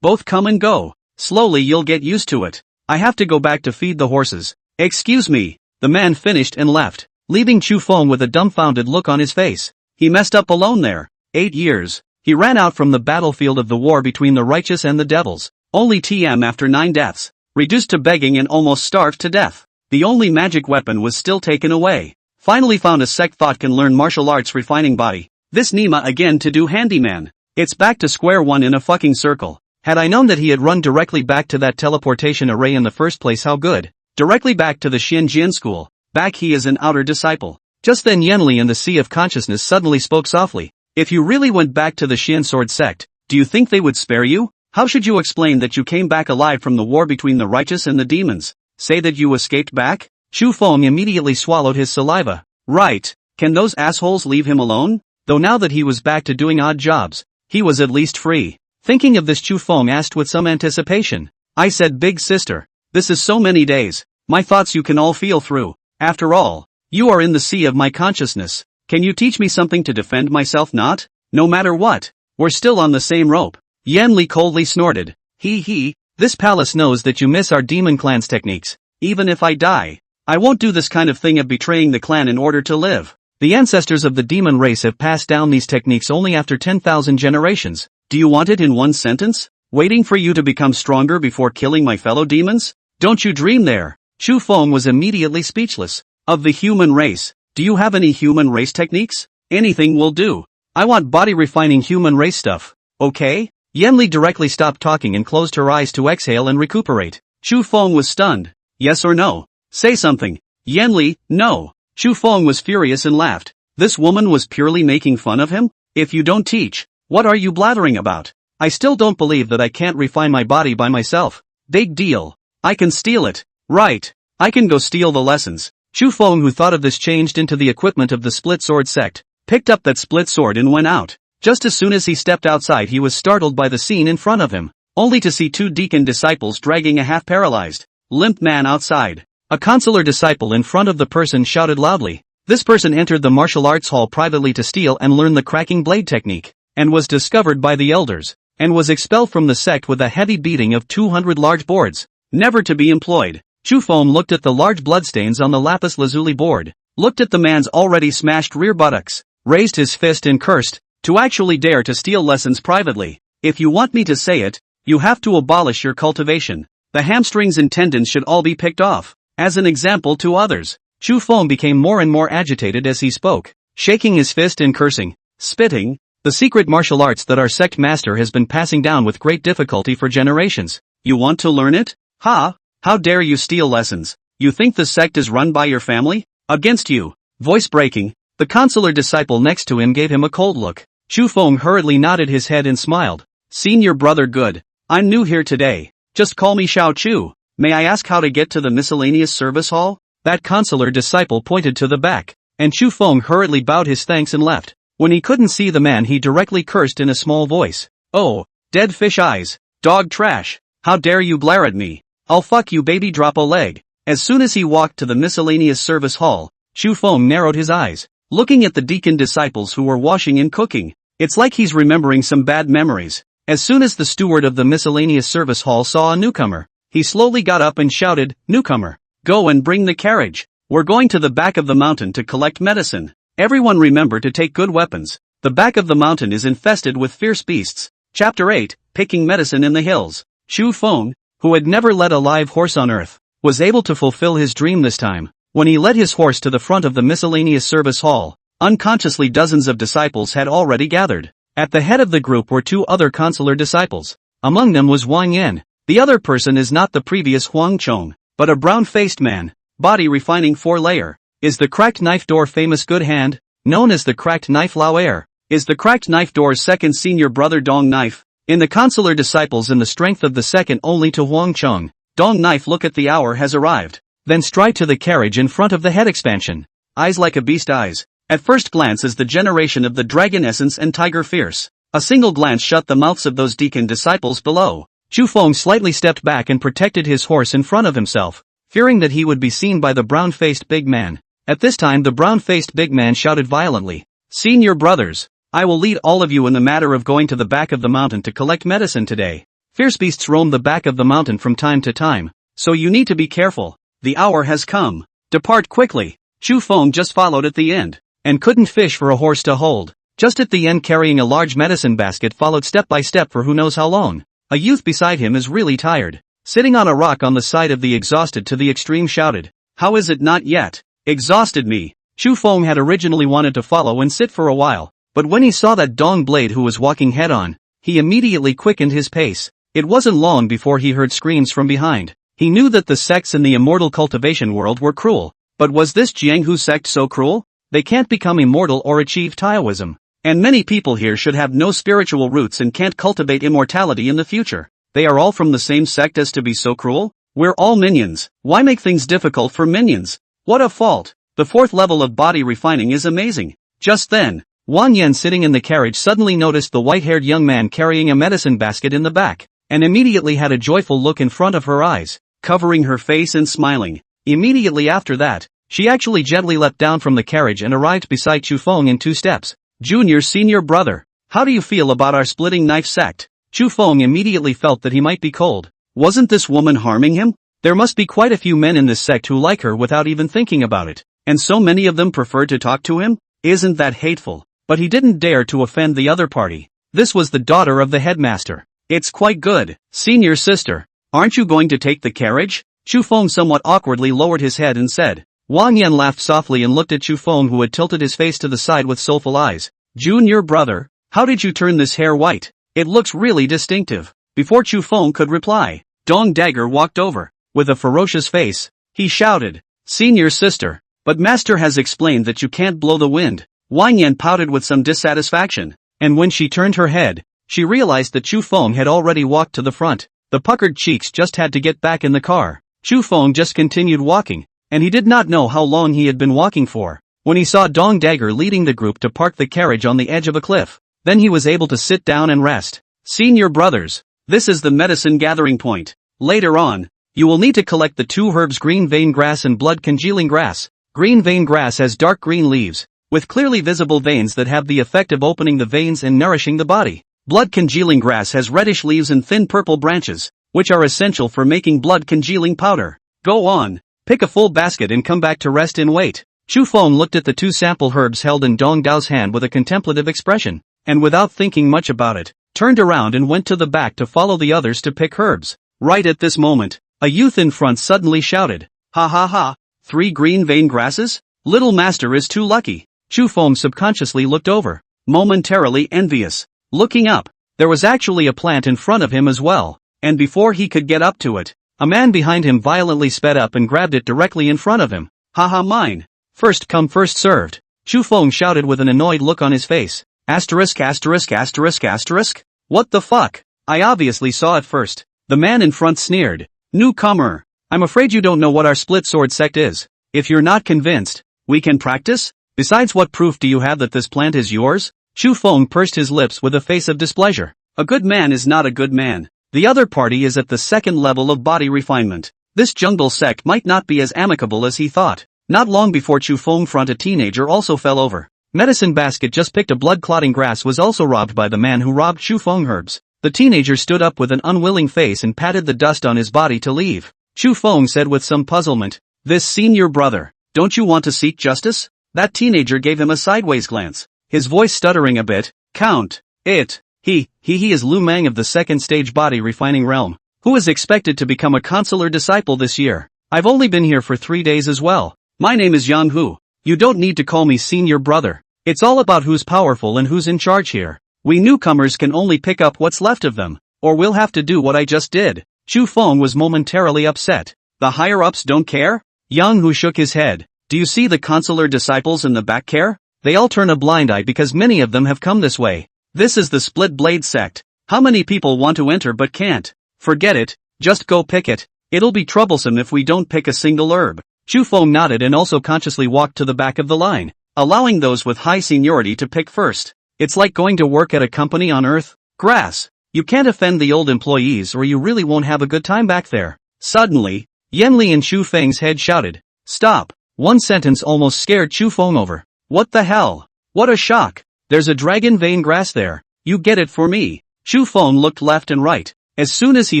Speaker 1: both come and go. Slowly you'll get used to it. I have to go back to feed the horses. Excuse me. The man finished and left, leaving Chu Feng with a dumbfounded look on his face. He messed up alone there. 8 years. He ran out from the battlefield of the war between the righteous and the devils. Only TM after 9 deaths. Reduced to begging and almost starved to death. The only magic weapon was still taken away. Finally found a sect thought can learn martial arts refining body. This Nima again to do handyman. It's back to square one in a fucking circle. Had I known that he had run directly back to that teleportation array in the first place, how good. Directly back to the Xianjian school. Back he is an outer disciple. Just then Yenli in the Sea of Consciousness suddenly spoke softly. If you really went back to the Xian Sword sect, do you think they would spare you? How should you explain that you came back alive from the war between the righteous and the demons? Say that you escaped back? Chu Feng immediately swallowed his saliva. Right. Can those assholes leave him alone? Though now that he was back to doing odd jobs, he was at least free. Thinking of this, Chu Feng asked with some anticipation. I said, big sister, this is so many days. My thoughts you can all feel through. After all, you are in the sea of my consciousness. Can you teach me something to defend myself? Not? No matter what. We're still on the same rope. Yan Li coldly snorted. This palace knows that you miss our demon clan's techniques. Even if I die, I won't do this kind of thing of betraying the clan in order to live. The ancestors of the demon race have passed down these techniques only after 10,000 generations. Do you want it in one sentence? Waiting for you to become stronger before killing my fellow demons? Don't you dream there. Chu Feng was immediately speechless. Of the human race, do you have any human race techniques? Anything will do. I want body refining human race stuff. Okay? Yenli directly stopped talking and closed her eyes to exhale and recuperate. Chu Feng was stunned. Yes or no? Say something. Yenli, no. Chu Feng was furious and laughed. This woman was purely making fun of him? If you don't teach, what are you blathering about? I still don't believe that I can't refine my body by myself. Big deal. I can steal it. Right. I can go steal the lessons. Chu Feng, who thought of this, changed into the equipment of the split sword sect, picked up that split sword and went out. Just as soon as he stepped outside he was startled by the scene in front of him, only to see 2 deacon disciples dragging a half-paralyzed, limp man outside. A consular disciple in front of the person shouted loudly. This person entered the martial arts hall privately to steal and learn the cracking blade technique, and was discovered by the elders, and was expelled from the sect with a heavy beating of 200 large boards, never to be employed. Chu Feng looked at the large bloodstains on the lapis lazuli board, looked at the man's already smashed rear buttocks, raised his fist and cursed. To actually dare to steal lessons privately. If you want me to say it, you have to abolish your cultivation. The hamstrings and tendons should all be picked off. As an example to others. Chu Feng became more and more agitated as he spoke, shaking his fist and cursing, spitting, the secret martial arts that our sect master has been passing down with great difficulty for generations. You want to learn it? Ha! How dare you steal lessons? You think the sect is run by your family? Against you. Voice breaking, the consular disciple next to him gave him a cold look. Chu Feng hurriedly nodded his head and smiled. Senior brother, good. I'm new here today. Just call me Xiao Chu. May I ask how to get to the miscellaneous service hall? That consular disciple pointed to the back, and Chu Feng hurriedly bowed his thanks and left. When he couldn't see the man he directly cursed in a small voice. Oh, dead fish eyes. Dog trash. How dare you blare at me? I'll fuck you, baby, drop a leg. As soon as he walked to the miscellaneous service hall, Chu Feng narrowed his eyes, looking at the deacon disciples who were washing and cooking. It's like he's remembering some bad memories. As soon as the steward of the miscellaneous service hall saw a newcomer, he slowly got up and shouted, "Newcomer, go and bring the carriage. We're going to the back of the mountain to collect medicine. Everyone remember to take good weapons. The back of the mountain is infested with fierce beasts." Chapter 8, Picking Medicine in the Hills. Chu Feng, who had never led a live horse on earth, was able to fulfill his dream this time. When he led his horse to the front of the miscellaneous service hall, unconsciously dozens of disciples had already gathered. At the head of the group were two other consular disciples. Among them was Wang Yan. The other person is not the previous Huang Chong, but a brown-faced man, body refining 4-layer. Is the cracked knife door famous good hand, known as the cracked knife Lao Er? Is the cracked knife door's second senior brother Dong Knife? In the consular disciples and the strength of the second only to Huang Chong, Dong Knife look at the hour has arrived. Then stride to the carriage in front of the head expansion. Eyes like a beast eyes. At first glance is the generation of the dragon essence and tiger fierce. A single glance shut the mouths of those deacon disciples below. Chu Feng slightly stepped back and protected his horse in front of himself, fearing that he would be seen by the brown-faced big man. At this time the brown-faced big man shouted violently, "Senior brothers, I will lead all of you in the matter of going to the back of the mountain to collect medicine today. Fierce beasts roam the back of the mountain from time to time, so you need to be careful. The hour has come. Depart quickly." Chu Feng just followed at the end, and couldn't fish for a horse to hold. Just at the end carrying a large medicine basket followed step by step for who knows how long. A youth beside him is really tired. Sitting on a rock on the side of the exhausted to the extreme shouted, "How is it not yet exhausted me?" Chu Feng had originally wanted to follow and sit for a while, but when he saw that Dong Blade who was walking head-on, he immediately quickened his pace. It wasn't long before he heard screams from behind. He knew that the sects in the immortal cultivation world were cruel, but was this Jianghu sect so cruel? They can't become immortal or achieve Taoism. And many people here should have no spiritual roots and can't cultivate immortality in the future. They are all from the same sect as to be so cruel? We're all minions. Why make things difficult for minions? What a fault. The fourth level of body refining is amazing. Just then, Wang Yan sitting in the carriage suddenly noticed the white-haired young man carrying a medicine basket in the back, and immediately had a joyful look in front of her eyes, covering her face and smiling. Immediately after that, she actually gently leapt down from the carriage and arrived beside Chu Feng in 2 steps. "Junior senior brother, how do you feel about our splitting knife sect?" Chu Feng immediately felt that he might be cold. Wasn't this woman harming him? There must be quite a few men in this sect who like her without even thinking about it, and so many of them prefer to talk to him? Isn't that hateful? But he didn't dare to offend the other party. This was the daughter of the headmaster. "It's quite good, senior sister. Aren't you going to take the carriage?" Chu Feng somewhat awkwardly lowered his head and said. Wang Yan laughed softly and looked at Chu Feng who had tilted his face to the side with soulful eyes. "Junior brother, how did you turn this hair white? It looks really distinctive." Before Chu Feng could reply, Dong Dagger walked over. With a ferocious face, he shouted, "Senior sister, but master has explained that you can't blow the wind." Wang Yan pouted with some dissatisfaction, and when she turned her head, she realized that Chu Feng had already walked to the front. The puckered cheeks just had to get back in the car. Chu Feng just continued walking, and he did not know how long he had been walking for, when he saw Dong Dagger leading the group to park the carriage on the edge of a cliff. Then he was able to sit down and rest. "Senior brothers, this is the medicine gathering point. Later on, you will need to collect the 2 herbs green vein grass and blood congealing grass. Green vein grass has dark green leaves, with clearly visible veins that have the effect of opening the veins and nourishing the body. Blood congealing grass has reddish leaves and thin purple branches, which are essential for making blood congealing powder. Go on, pick a full basket and come back to rest and wait." Chu Feng looked at the 2 sample herbs held in Dong Dao's hand with a contemplative expression, and without thinking much about it, turned around and went to the back to follow the others to pick herbs. Right at this moment, a youth in front suddenly shouted, "Ha ha ha, 3 green vein grasses? Little master is too lucky." Chu Feng subconsciously looked over, momentarily envious. Looking up, there was actually a plant in front of him as well, and before he could get up to it, a man behind him violently sped up and grabbed it directly in front of him. "Haha mine. First come first served." Chu Feng shouted with an annoyed look on his face. Asterisk asterisk asterisk asterisk? What the fuck? I obviously saw it first. The man in front sneered. "Newcomer, I'm afraid you don't know what our split sword sect is. If you're not convinced, we can practice? Besides, what proof do you have that this plant is yours?" Chu Feng pursed his lips with a face of displeasure. A good man is not a good man. The other party is at the second level of body refinement. This jungle sect might not be as amicable as he thought. Not long before Chu Feng front, a teenager also fell over. Medicine basket just picked a blood-clotting grass was also robbed by the man who robbed Chu Feng herbs. The teenager stood up with an unwilling face and patted the dust on his body to leave. Chu Feng said with some puzzlement, "This senior brother, don't you want to seek justice?" That teenager gave him a sideways glance, his voice stuttering a bit. "Count, it, he is Lu Mang of the second stage body refining realm, who is expected to become a consular disciple this year. I've only been here for 3 days as well. My name is Yang Hu. You don't need to call me senior brother. It's all about who's powerful and who's in charge here. We newcomers can only pick up what's left of them, or we'll have to do what I just did." Chu Feng was momentarily upset. The higher-ups don't care? Yang Hu shook his head. "Do you see the consular disciples in the back care? They all turn a blind eye because many of them have come this way. This is the split blade sect. How many people want to enter but can't? Forget it, just go pick it. It'll be troublesome if we don't pick a single herb." Chu Feng nodded and also consciously walked to the back of the line, allowing those with high seniority to pick first. It's like going to work at a company on Earth. Grass. You can't offend the old employees or you really won't have a good time back there. Suddenly, Yanli and Chu Feng's head shouted, "Stop." One sentence almost scared Chu Feng over. What the hell? What a shock. There's a dragon vein grass there. You get it for me. Chu Feng looked left and right. As soon as he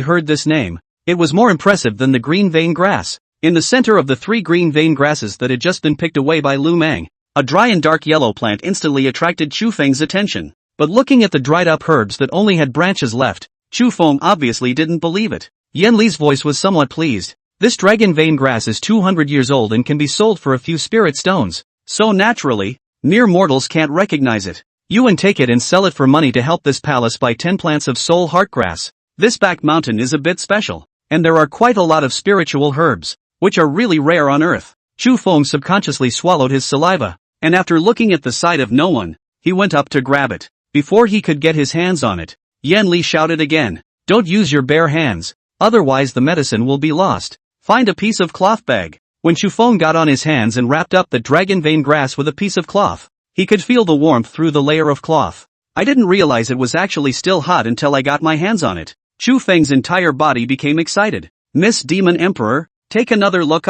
Speaker 1: heard this name, it was more impressive than the green vein grass. In the center of the 3 green vein grasses that had just been picked away by Lu Mang, a dry and dark yellow plant instantly attracted Chu Feng's attention. But looking at the dried up herbs that only had branches left, Chu Feng obviously didn't believe it. Yan Li's voice was somewhat pleased. This dragon vein grass is 200 years old and can be sold for a few spirit stones. So naturally, mere mortals can't recognize it. You and take it and sell it for money to help this palace buy 10 plants of soul heartgrass. This back mountain is a bit special, and there are quite a lot of spiritual herbs, which are really rare on Earth. Chu Feng subconsciously swallowed his saliva, and after looking at the sight of no one, he went up to grab it. Before he could get his hands on it, Yan Li shouted again, "Don't use your bare hands, otherwise the medicine will be lost. Find a piece of cloth bag." When Chu Feng got on his hands and wrapped up the dragon vein grass with a piece of cloth, he could feel the warmth through the layer of cloth. "I didn't realize it was actually still hot until I got my hands on it." Chu Feng's entire body became excited. "Miss Demon Emperor, take another look.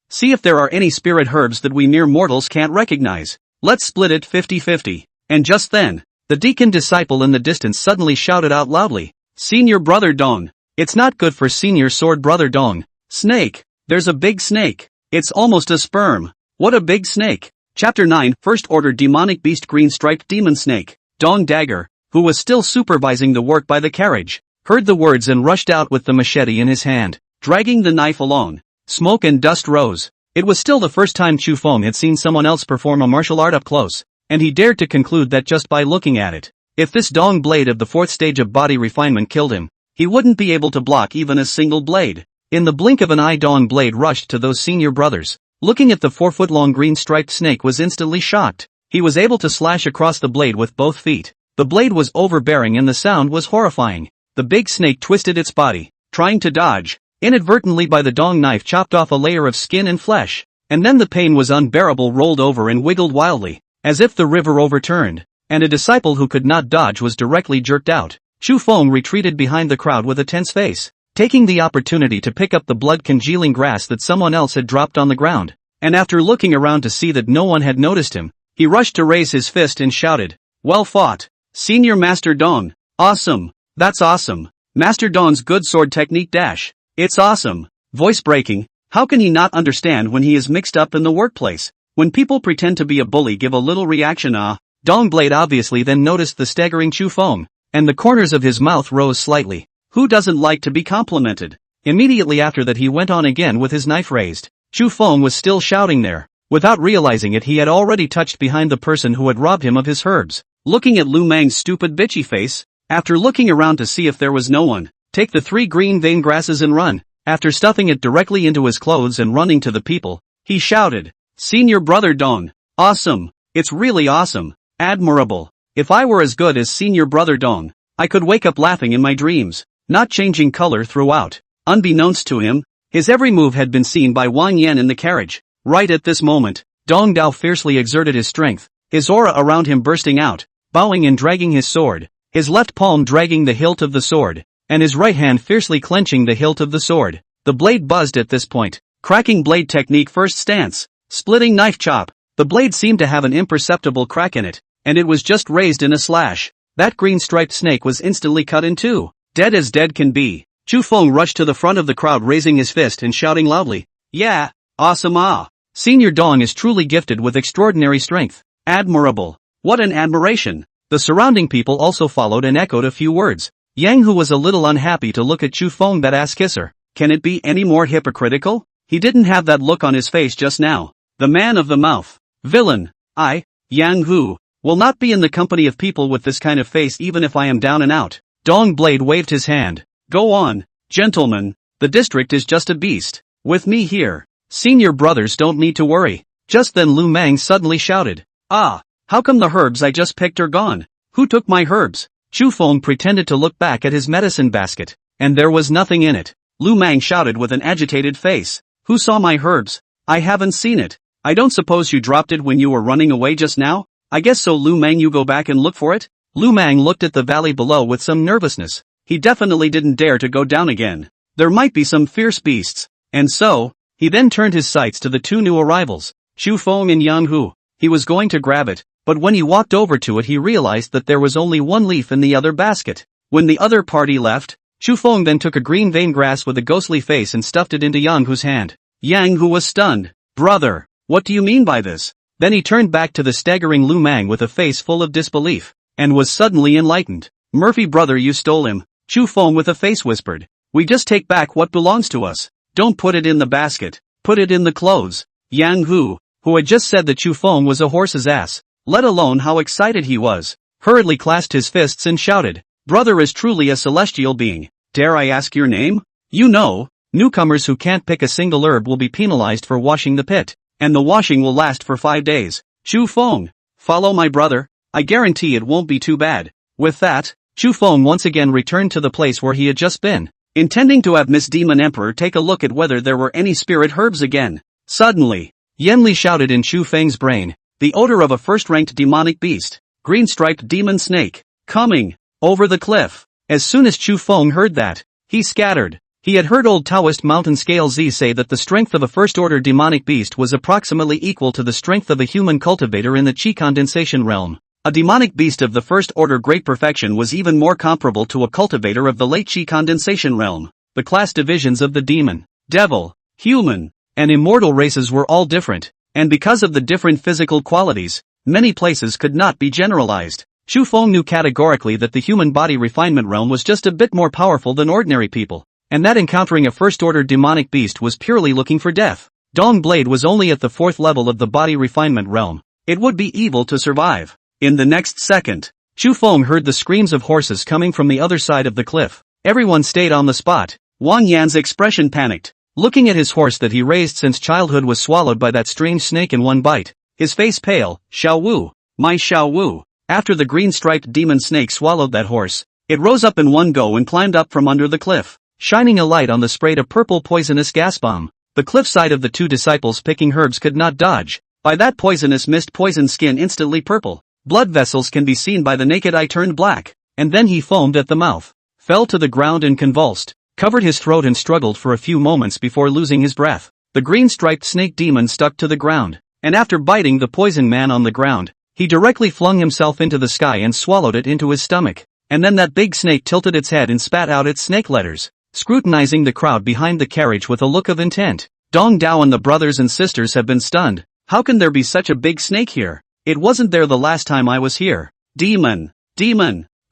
Speaker 1: See if there are any spirit herbs that we mere mortals can't recognize. Let's split it 50-50. And just then, the deacon disciple in the distance suddenly shouted out loudly, "Senior brother Dong. It's not good for senior sword brother Dong. Snake. There's a big snake. It's almost a sperm. What a big snake." Chapter 9, First Order Demonic Beast. Green Striped Demon Snake. Dong Dagger, who was still supervising the work by the carriage, heard the words and rushed out with the machete in his hand, dragging the knife along. Smoke and dust rose. It was still the first time Chu Feng had seen someone else perform a martial art up close, and he dared to conclude that just by looking at it. If this Dong blade of the 4th stage of body refinement killed him, he wouldn't be able to block even a single blade. In the blink of an eye, Dong blade rushed to those senior brothers. Looking at the 4-foot-long green striped snake was instantly shocked. He was able to slash across the blade with both feet. The blade was overbearing and the sound was horrifying. The big snake twisted its body, trying to dodge. Inadvertently by the Dong knife chopped off a layer of skin and flesh, and then the pain was unbearable, rolled over and wiggled wildly, as if the river overturned, and a disciple who could not dodge was directly jerked out. Chu Feng retreated behind the crowd with a tense face, taking the opportunity to pick up the blood-congealing grass that someone else had dropped on the ground, and after looking around to see that no one had noticed him, he rushed to raise his fist and shouted, "Well fought, Senior Master Dong. Awesome. That's awesome. Master Dong's good sword technique dash. It's awesome." Voice breaking. How can he not understand when he is mixed up in the workplace? When people pretend to be a bully, give a little reaction. Dong blade obviously then noticed the staggering Chu Feng, and the corners of his mouth rose slightly. Who doesn't like to be complimented? Immediately after that he went on again with his knife raised. Chu Feng was still shouting there. Without realizing it, he had already touched behind the person who had robbed him of his herbs. Looking at Lu Mang's stupid bitchy face, after looking around to see if there was no one, take the 3 green vein grasses and run. After stuffing it directly into his clothes and running to the people, he shouted, "Senior brother Dong. Awesome. It's really awesome. Admirable. If I were as good as Senior brother Dong, I could wake up laughing in my dreams." Not changing color throughout. Unbeknownst to him, his every move had been seen by Wang Yan in the carriage. Right at this moment, Dong Dao fiercely exerted his strength, his aura around him bursting out, bowing and dragging his sword, his left palm dragging the hilt of the sword, and his right hand fiercely clenching the hilt of the sword. The blade buzzed at this point. Cracking blade technique first stance. Splitting knife chop. The blade seemed to have an imperceptible crack in it, and it was just raised in a slash. That green striped snake was instantly cut in two. Dead as dead can be. Chu Feng rushed to the front of the crowd raising his fist and shouting loudly, "Yeah, awesome ah! Senior Dong is truly gifted with extraordinary strength. Admirable. What an admiration." The surrounding people also followed and echoed a few words. Yang Hu was a little unhappy to look at Chu Feng, that ass kisser. Can it be any more hypocritical? He didn't have that look on his face just now. The man of the mouth. Villain. I, Yang Hu, will not be in the company of people with this kind of face even if I am down and out. Dong Blade waved his hand. Go on, gentlemen, the district is just a beast. With me here, senior brothers don't need to worry. Just then Lu Mang suddenly shouted, "Ah, how come the herbs I just picked are gone? Who took my herbs?" Chu Feng pretended to look back at his medicine basket, and there was nothing in it. Lu Mang shouted with an agitated face, "Who saw my herbs? I haven't seen it. I don't suppose you dropped it when you were running away just now? I guess so, Lu Mang, you go back and look for it?" Lu Mang looked at the valley below with some nervousness. He definitely didn't dare to go down again. There might be some fierce beasts. And so, he then turned his sights to the two new arrivals, Chu Feng and Yang Hu. He was going to grab it, but when he walked over to it he realized that there was only one leaf in the other basket. When the other party left, Chu Feng then took a green vein grass with a ghostly face and stuffed it into Yang Hu's hand. Yang Hu was stunned. "Brother, what do you mean by this?" Then he turned back to the staggering Lu Mang with a face full of disbelief, and was suddenly enlightened. "Murphy brother, you stole him," Chu Feng with a face whispered. "We just take back what belongs to us. Don't put it in the basket, put it in the clothes." Yang Hu, who had just said that Chu Feng was a horse's ass, let alone how excited he was, hurriedly clasped his fists and shouted, "Brother is truly a celestial being. Dare I ask your name?" "You know, newcomers who can't pick a single herb will be penalized for washing the pit, and the washing will last for 5 days. Chu Feng, follow my brother, I guarantee it won't be too bad." With that, Chu Feng once again returned to the place where he had just been, intending to have Miss Demon Emperor take a look at whether there were any spirit herbs again. Suddenly, Yenli shouted in Chu Feng's brain, "The odor of a first-ranked demonic beast, green-striped demon snake, coming, over the cliff." As soon as Chu Feng heard that, he scattered. He had heard old Taoist mountain scale Z say that the strength of a first-order demonic beast was approximately equal to the strength of a human cultivator in the Qi condensation realm. A demonic beast of the first-order great perfection was even more comparable to a cultivator of the late Qi condensation realm. The class divisions of the demon, devil, human, and immortal races were all different, and because of the different physical qualities, many places could not be generalized. Chu Feng knew categorically that the human body refinement realm was just a bit more powerful than ordinary people, and that encountering a first-order demonic beast was purely looking for death. Dong Blade was only at the 4th level of the body refinement realm. It would be evil to survive. In the next second, Chu Feng heard the screams of horses coming from the other side of the cliff. Everyone stayed on the spot. Wang Yan's expression panicked. Looking at his horse that he raised since childhood was swallowed by that strange snake in one bite. His face pale. "Xiao Wu, my Xiao Wu." After the green-striped demon snake swallowed that horse, it rose up in one go and climbed up from under the cliff, shining a light on the sprayed a purple poisonous gas bomb. The cliffside of the two disciples picking herbs could not dodge. By that poisonous mist, poisoned skin instantly purple. Blood vessels can be seen by the naked eye turned black, and then he foamed at the mouth, fell to the ground and convulsed, covered his throat and struggled for a few moments before losing his breath. The green-striped snake demon stuck to the ground, and after biting the poison man on the ground, he directly flung himself into the sky and swallowed it into his stomach, and then that big snake tilted its head and spat out its snake letters, scrutinizing the crowd behind the carriage with a look of intent. Dong Dao and the brothers and sisters have been stunned. How can there be such a big snake here? It wasn't there the last time I was here. Demon.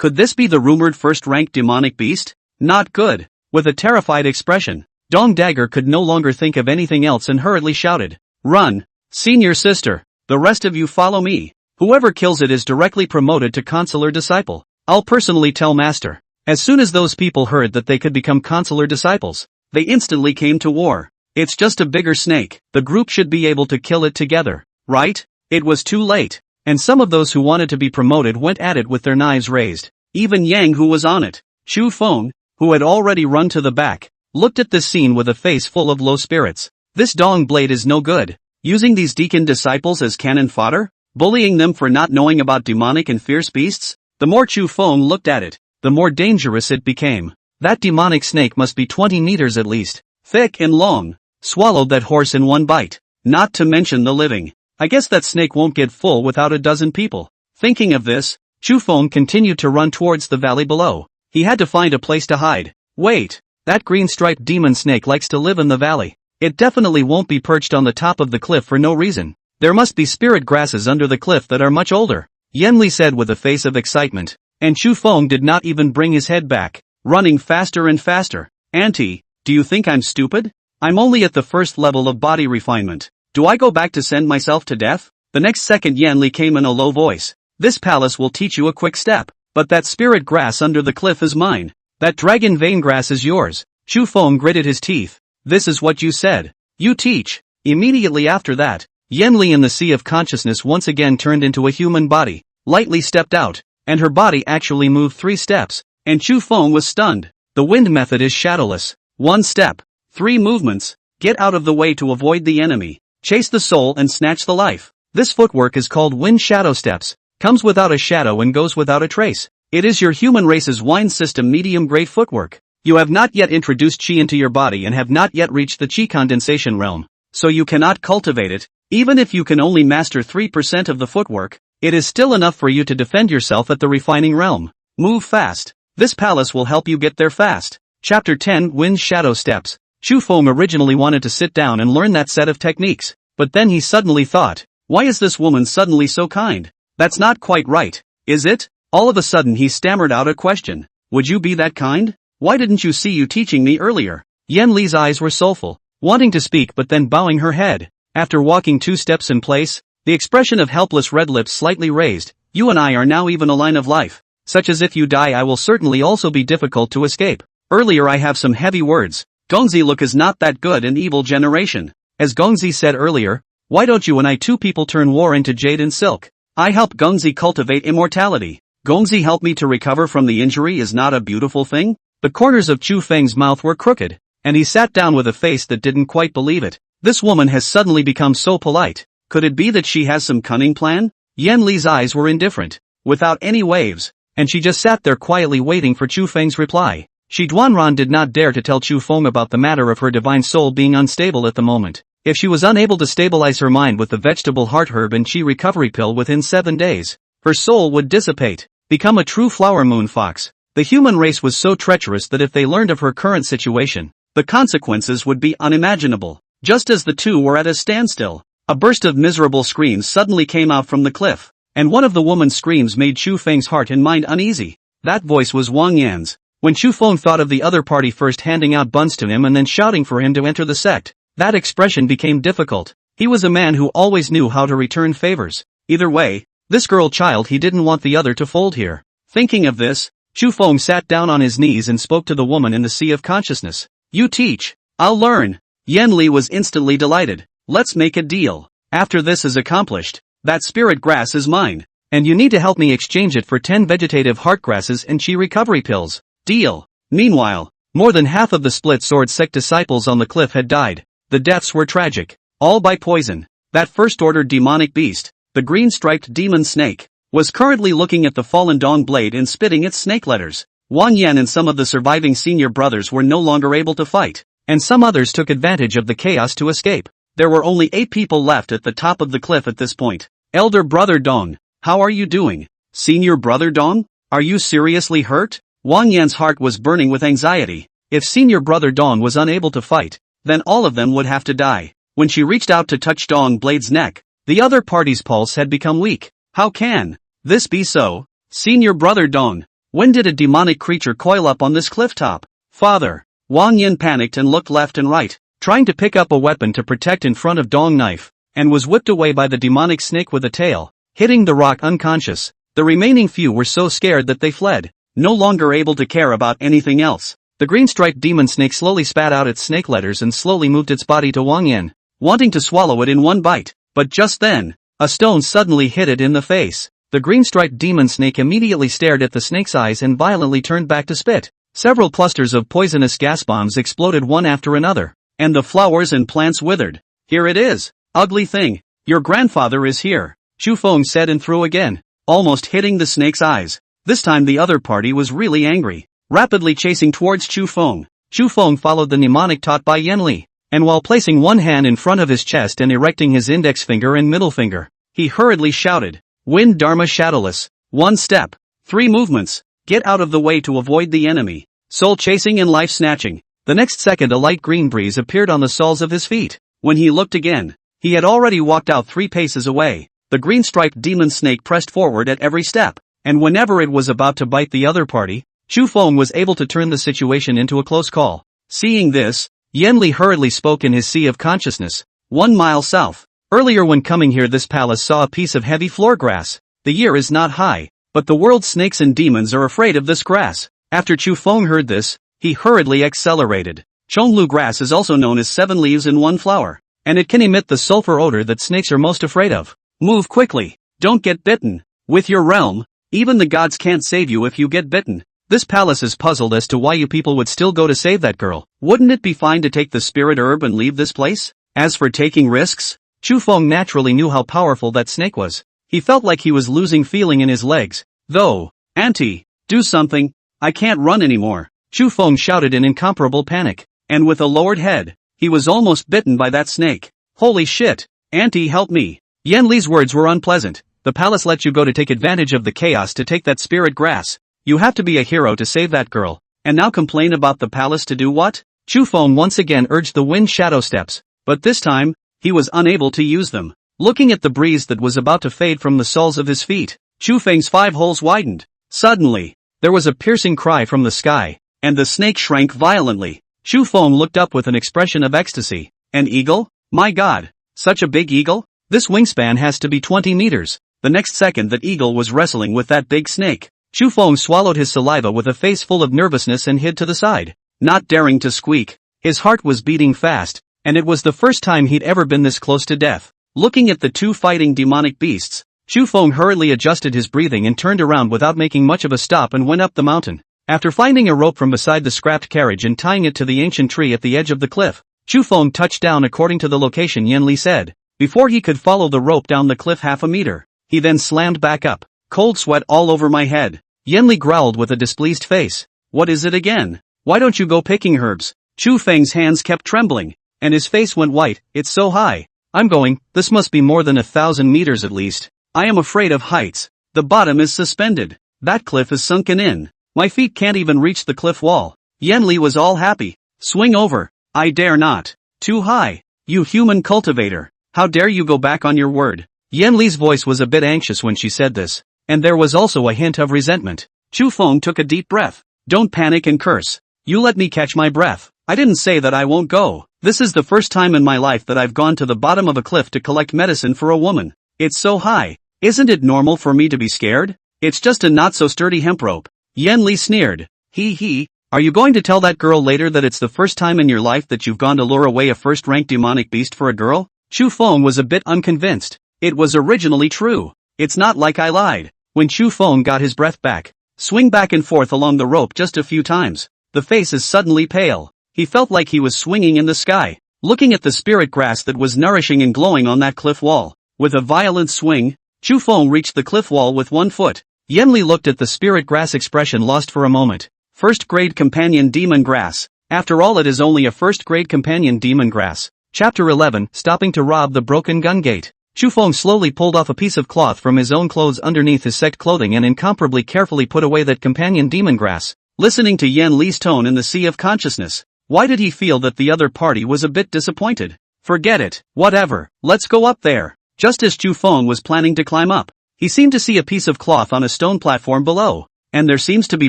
Speaker 1: Could this be the rumored first-ranked demonic beast? Not good. With a terrified expression, Dong Dagger could no longer think of anything else and hurriedly shouted, "Run, senior sister, the rest of you follow me. Whoever kills it is directly promoted to consular disciple. I'll personally tell master." As soon as those people heard that they could become consular disciples, they instantly came to war. It's just a bigger snake. The group should be able to kill it together, right? It was too late, and some of those who wanted to be promoted went at it with their knives raised. Even Yang Hu was on it. Chu Feng, who had already run to the back, looked at this scene with a face full of low spirits. This Dong Blade is no good. Using these deacon disciples as cannon fodder? Bullying them for not knowing about demonic and fierce beasts? The more Chu Feng looked at it, the more dangerous it became. That demonic snake must be 20 meters at least, thick and long. Swallowed that horse in one bite. Not to mention the living. I guess that snake won't get full without a dozen people. Thinking of this, Chu Feng continued to run towards the valley below. He had to find a place to hide. Wait, that green-striped demon snake likes to live in the valley. It definitely won't be perched on the top of the cliff for no reason. There must be spirit grasses under the cliff that are much older, Yan Li said with a face of excitement. And Chu Feng did not even bring his head back, running faster and faster. Auntie, do you think I'm stupid? I'm only at the first level of body refinement. Do I go back to send myself to death? The next second Yan Li came in a low voice. This palace will teach you a quick step. But that spirit grass under the cliff is mine. That dragon vein grass is yours. Chu Feng gritted his teeth. This is what you said. You teach. Immediately after that, Yan Li in the sea of consciousness once again turned into a human body, lightly stepped out, and her body actually moved 3 steps, and Chu Feng was stunned. The wind method is shadowless. 1 step. 3 movements. Get out of the way to avoid the enemy. Chase the soul and snatch the life. This footwork is called wind shadow steps. Comes without a shadow and goes without a trace. It is your human race's wine system medium-grade footwork. You have not yet introduced chi into your body and have not yet reached the chi condensation realm, so you cannot cultivate it. Even if you can only master 3% of the footwork, it is still enough for you to defend yourself at the refining realm. Move fast. This palace will help you get there fast. Chapter 10 Wind Shadow Steps. Chu Feng originally wanted to sit down and learn that set of techniques, but then he suddenly thought, why is this woman suddenly so kind? That's not quite right, is it? All of a sudden he stammered out a question. Would you be that kind? Why didn't you see you teaching me earlier? Yan Li's eyes were soulful, wanting to speak but then bowing her head. After walking 2 steps in place, the expression of helpless red lips slightly raised. You and I are now even a line of life. Such as if you die I will certainly also be difficult to escape. Earlier I have some heavy words. Gongzi look is not that good an evil generation. As Gongzi said earlier, why don't you and I 2 people turn war into jade and silk? I help Gongzi cultivate immortality. Gongzi help me to recover from the injury is not a beautiful thing? The corners of Chu Feng's mouth were crooked, and he sat down with a face that didn't quite believe it. This woman has suddenly become so polite. Could it be that she has some cunning plan? Yan Li's eyes were indifferent, without any waves, and she just sat there quietly waiting for Chu Feng's reply. Shi Duanran did not dare to tell Chu Feng about the matter of her divine soul being unstable at the moment. If she was unable to stabilize her mind with the vegetable heart herb and chi recovery pill within 7 days, her soul would dissipate, become a true flower moon fox. The human race was so treacherous that if they learned of her current situation, the consequences would be unimaginable. Just as the 2 were at a standstill, a burst of miserable screams suddenly came out from the cliff, and one of the woman's screams made Chu Feng's heart and mind uneasy. That voice was Wang Yan's. When Chu Feng thought of the other party first handing out buns to him and then shouting for him to enter the sect, that expression became difficult. He was a man who always knew how to return favors. Either way, this girl child he didn't want the other to fold here. Thinking of this, Chu Feng sat down on his knees and spoke to the woman in the sea of consciousness. You teach. I'll learn. Yan Li was instantly delighted. Let's make a deal. After this is accomplished, that spirit grass is mine, and you need to help me exchange it for 10 vegetative heart grasses and chi recovery pills. Deal. Meanwhile, more than half of the split sword sect disciples on the cliff had died. The deaths were tragic, all by poison. That first-order demonic beast, the green-striped demon snake, was currently looking at the fallen Dong blade and spitting its snake letters. Wang Yan and some of the surviving senior brothers were no longer able to fight, and some others took advantage of the chaos to escape. There were only 8 people left at the top of the cliff at this point. Elder brother Dong, how are you doing? Senior brother Dong, are you seriously hurt? Wang Yan's heart was burning with anxiety. If senior brother Dong was unable to fight, then all of them would have to die. When she reached out to touch Dong Blade's neck, the other party's pulse had become weak. How can this be so? Senior brother Dong, when did a demonic creature coil up on this cliff top? Father. Wang Yan panicked and looked left and right, trying to pick up a weapon to protect in front of Dong knife, and was whipped away by the demonic snake with a tail, hitting the rock unconscious. The remaining few were so scared that they fled, no longer able to care about anything else. The green-striped demon snake slowly spat out its snake letters and slowly moved its body to Wang Yan, wanting to swallow it in one bite. But just then, a stone suddenly hit it in the face. The green-striped demon snake immediately stared at the snake's eyes and violently turned back to spit. Several clusters of poisonous gas bombs exploded one after another, and the flowers and plants withered. Here it is, ugly thing. Your grandfather is here, Chu Feng said and threw again, almost hitting the snake's eyes. This time the other party was really angry, rapidly chasing towards Chu Feng. Chu Feng followed the mnemonic taught by Yan Li, and while placing one hand in front of his chest and erecting his index finger and middle finger, he hurriedly shouted, "Wind Dharma Shadowless, 1 step, 3 movements, get out of the way to avoid the enemy, soul chasing and life snatching." The next second a light green breeze appeared on the soles of his feet. When he looked again, he had already walked out 3 paces away. The green-striped demon snake pressed forward at every step, and whenever it was about to bite the other party, Chu Feng was able to turn the situation into a close call. Seeing this, Yan Li hurriedly spoke in his sea of consciousness. 1 mile south. Earlier when coming here this palace saw a piece of heavy floor grass. The year is not high, but the world's snakes and demons are afraid of this grass. After Chu Feng heard this, he hurriedly accelerated. Chonglu grass is also known as 7 leaves in 1 flower, and it can emit the sulfur odor that snakes are most afraid of. Move quickly, don't get bitten. With your realm, even the gods can't save you if you get bitten. This palace is puzzled as to why you people would still go to save that girl. Wouldn't it be fine to take the spirit herb and leave this place? As for taking risks, Chu Feng naturally knew how powerful that snake was. He felt like he was losing feeling in his legs. Though, Auntie, do something, I can't run anymore. Chu Feng shouted in incomparable panic, and with a lowered head, he was almost bitten by that snake. Holy shit, Auntie help me. Yan Li's words were unpleasant. The palace let you go to take advantage of the chaos to take that spirit grass. You have to be a hero to save that girl, and now complain about the palace to do what? Chu Feng once again urged the wind shadow steps, but this time, he was unable to use them. Looking at the breeze that was about to fade from the soles of his feet, Chu Feng's 5 holes widened. Suddenly, there was a piercing cry from the sky, and the snake shrank violently. Chu Feng looked up with an expression of ecstasy. An eagle? My god, such a big eagle? This wingspan has to be 20 meters. The next second that eagle was wrestling with that big snake. Chu Feng swallowed his saliva with a face full of nervousness and hid to the side, not daring to squeak. His heart was beating fast, and it was the first time he'd ever been this close to death. Looking at the 2 fighting demonic beasts, Chu Feng hurriedly adjusted his breathing and turned around without making much of a stop and went up the mountain. After finding a rope from beside the scrapped carriage and tying it to the ancient tree at the edge of the cliff, Chu Feng touched down according to the location Yan Li said. Before he could follow the rope down the cliff half a meter, he then slammed back up. Cold sweat all over my head. Yan Li growled with a displeased face. What is it again? Why don't you go picking herbs? Chu Feng's hands kept trembling, and his face went white. It's so high. I'm going, this must be more than 1,000 meters at least. I am afraid of heights. The bottom is suspended. That cliff is sunken in. My feet can't even reach the cliff wall. Yan Li was all happy. Swing over. I dare not. Too high. You human cultivator. How dare you go back on your word? Yan Li's voice was a bit anxious when she said this, and there was also a hint of resentment. Chu Feng took a deep breath. Don't panic and curse. You let me catch my breath. I didn't say that I won't go. This is the first time in my life that I've gone to the bottom of a cliff to collect medicine for a woman. It's so high. Isn't it normal for me to be scared? It's just a not-so-sturdy hemp rope. Yan Li sneered. He. Are you going to tell that girl later that it's the first time in your life that you've gone to lure away a first-rank demonic beast for a girl? Chu Feng was a bit unconvinced. It was originally true. It's not like I lied. When Chu Feng got his breath back, swing back and forth along the rope just a few times. The face is suddenly pale. He felt like he was swinging in the sky, looking at the spirit grass that was nourishing and glowing on that cliff wall. With a violent swing, Chu Feng reached the cliff wall with 1 foot. Yan Li looked at the spirit grass expression lost for a moment. First-grade companion demon grass. After all, it is only a first-grade companion demon grass. Chapter 11, Stopping to Rob the Broken Gun Gate. Chu Feng slowly pulled off a piece of cloth from his own clothes underneath his sect clothing and incomparably carefully put away that companion demon grass. Listening to Yan Li's tone in the sea of consciousness, why did he feel that the other party was a bit disappointed? Forget it, whatever, let's go up there. Just as Chu Feng was planning to climb up, he seemed to see a piece of cloth on a stone platform below, and there seems to be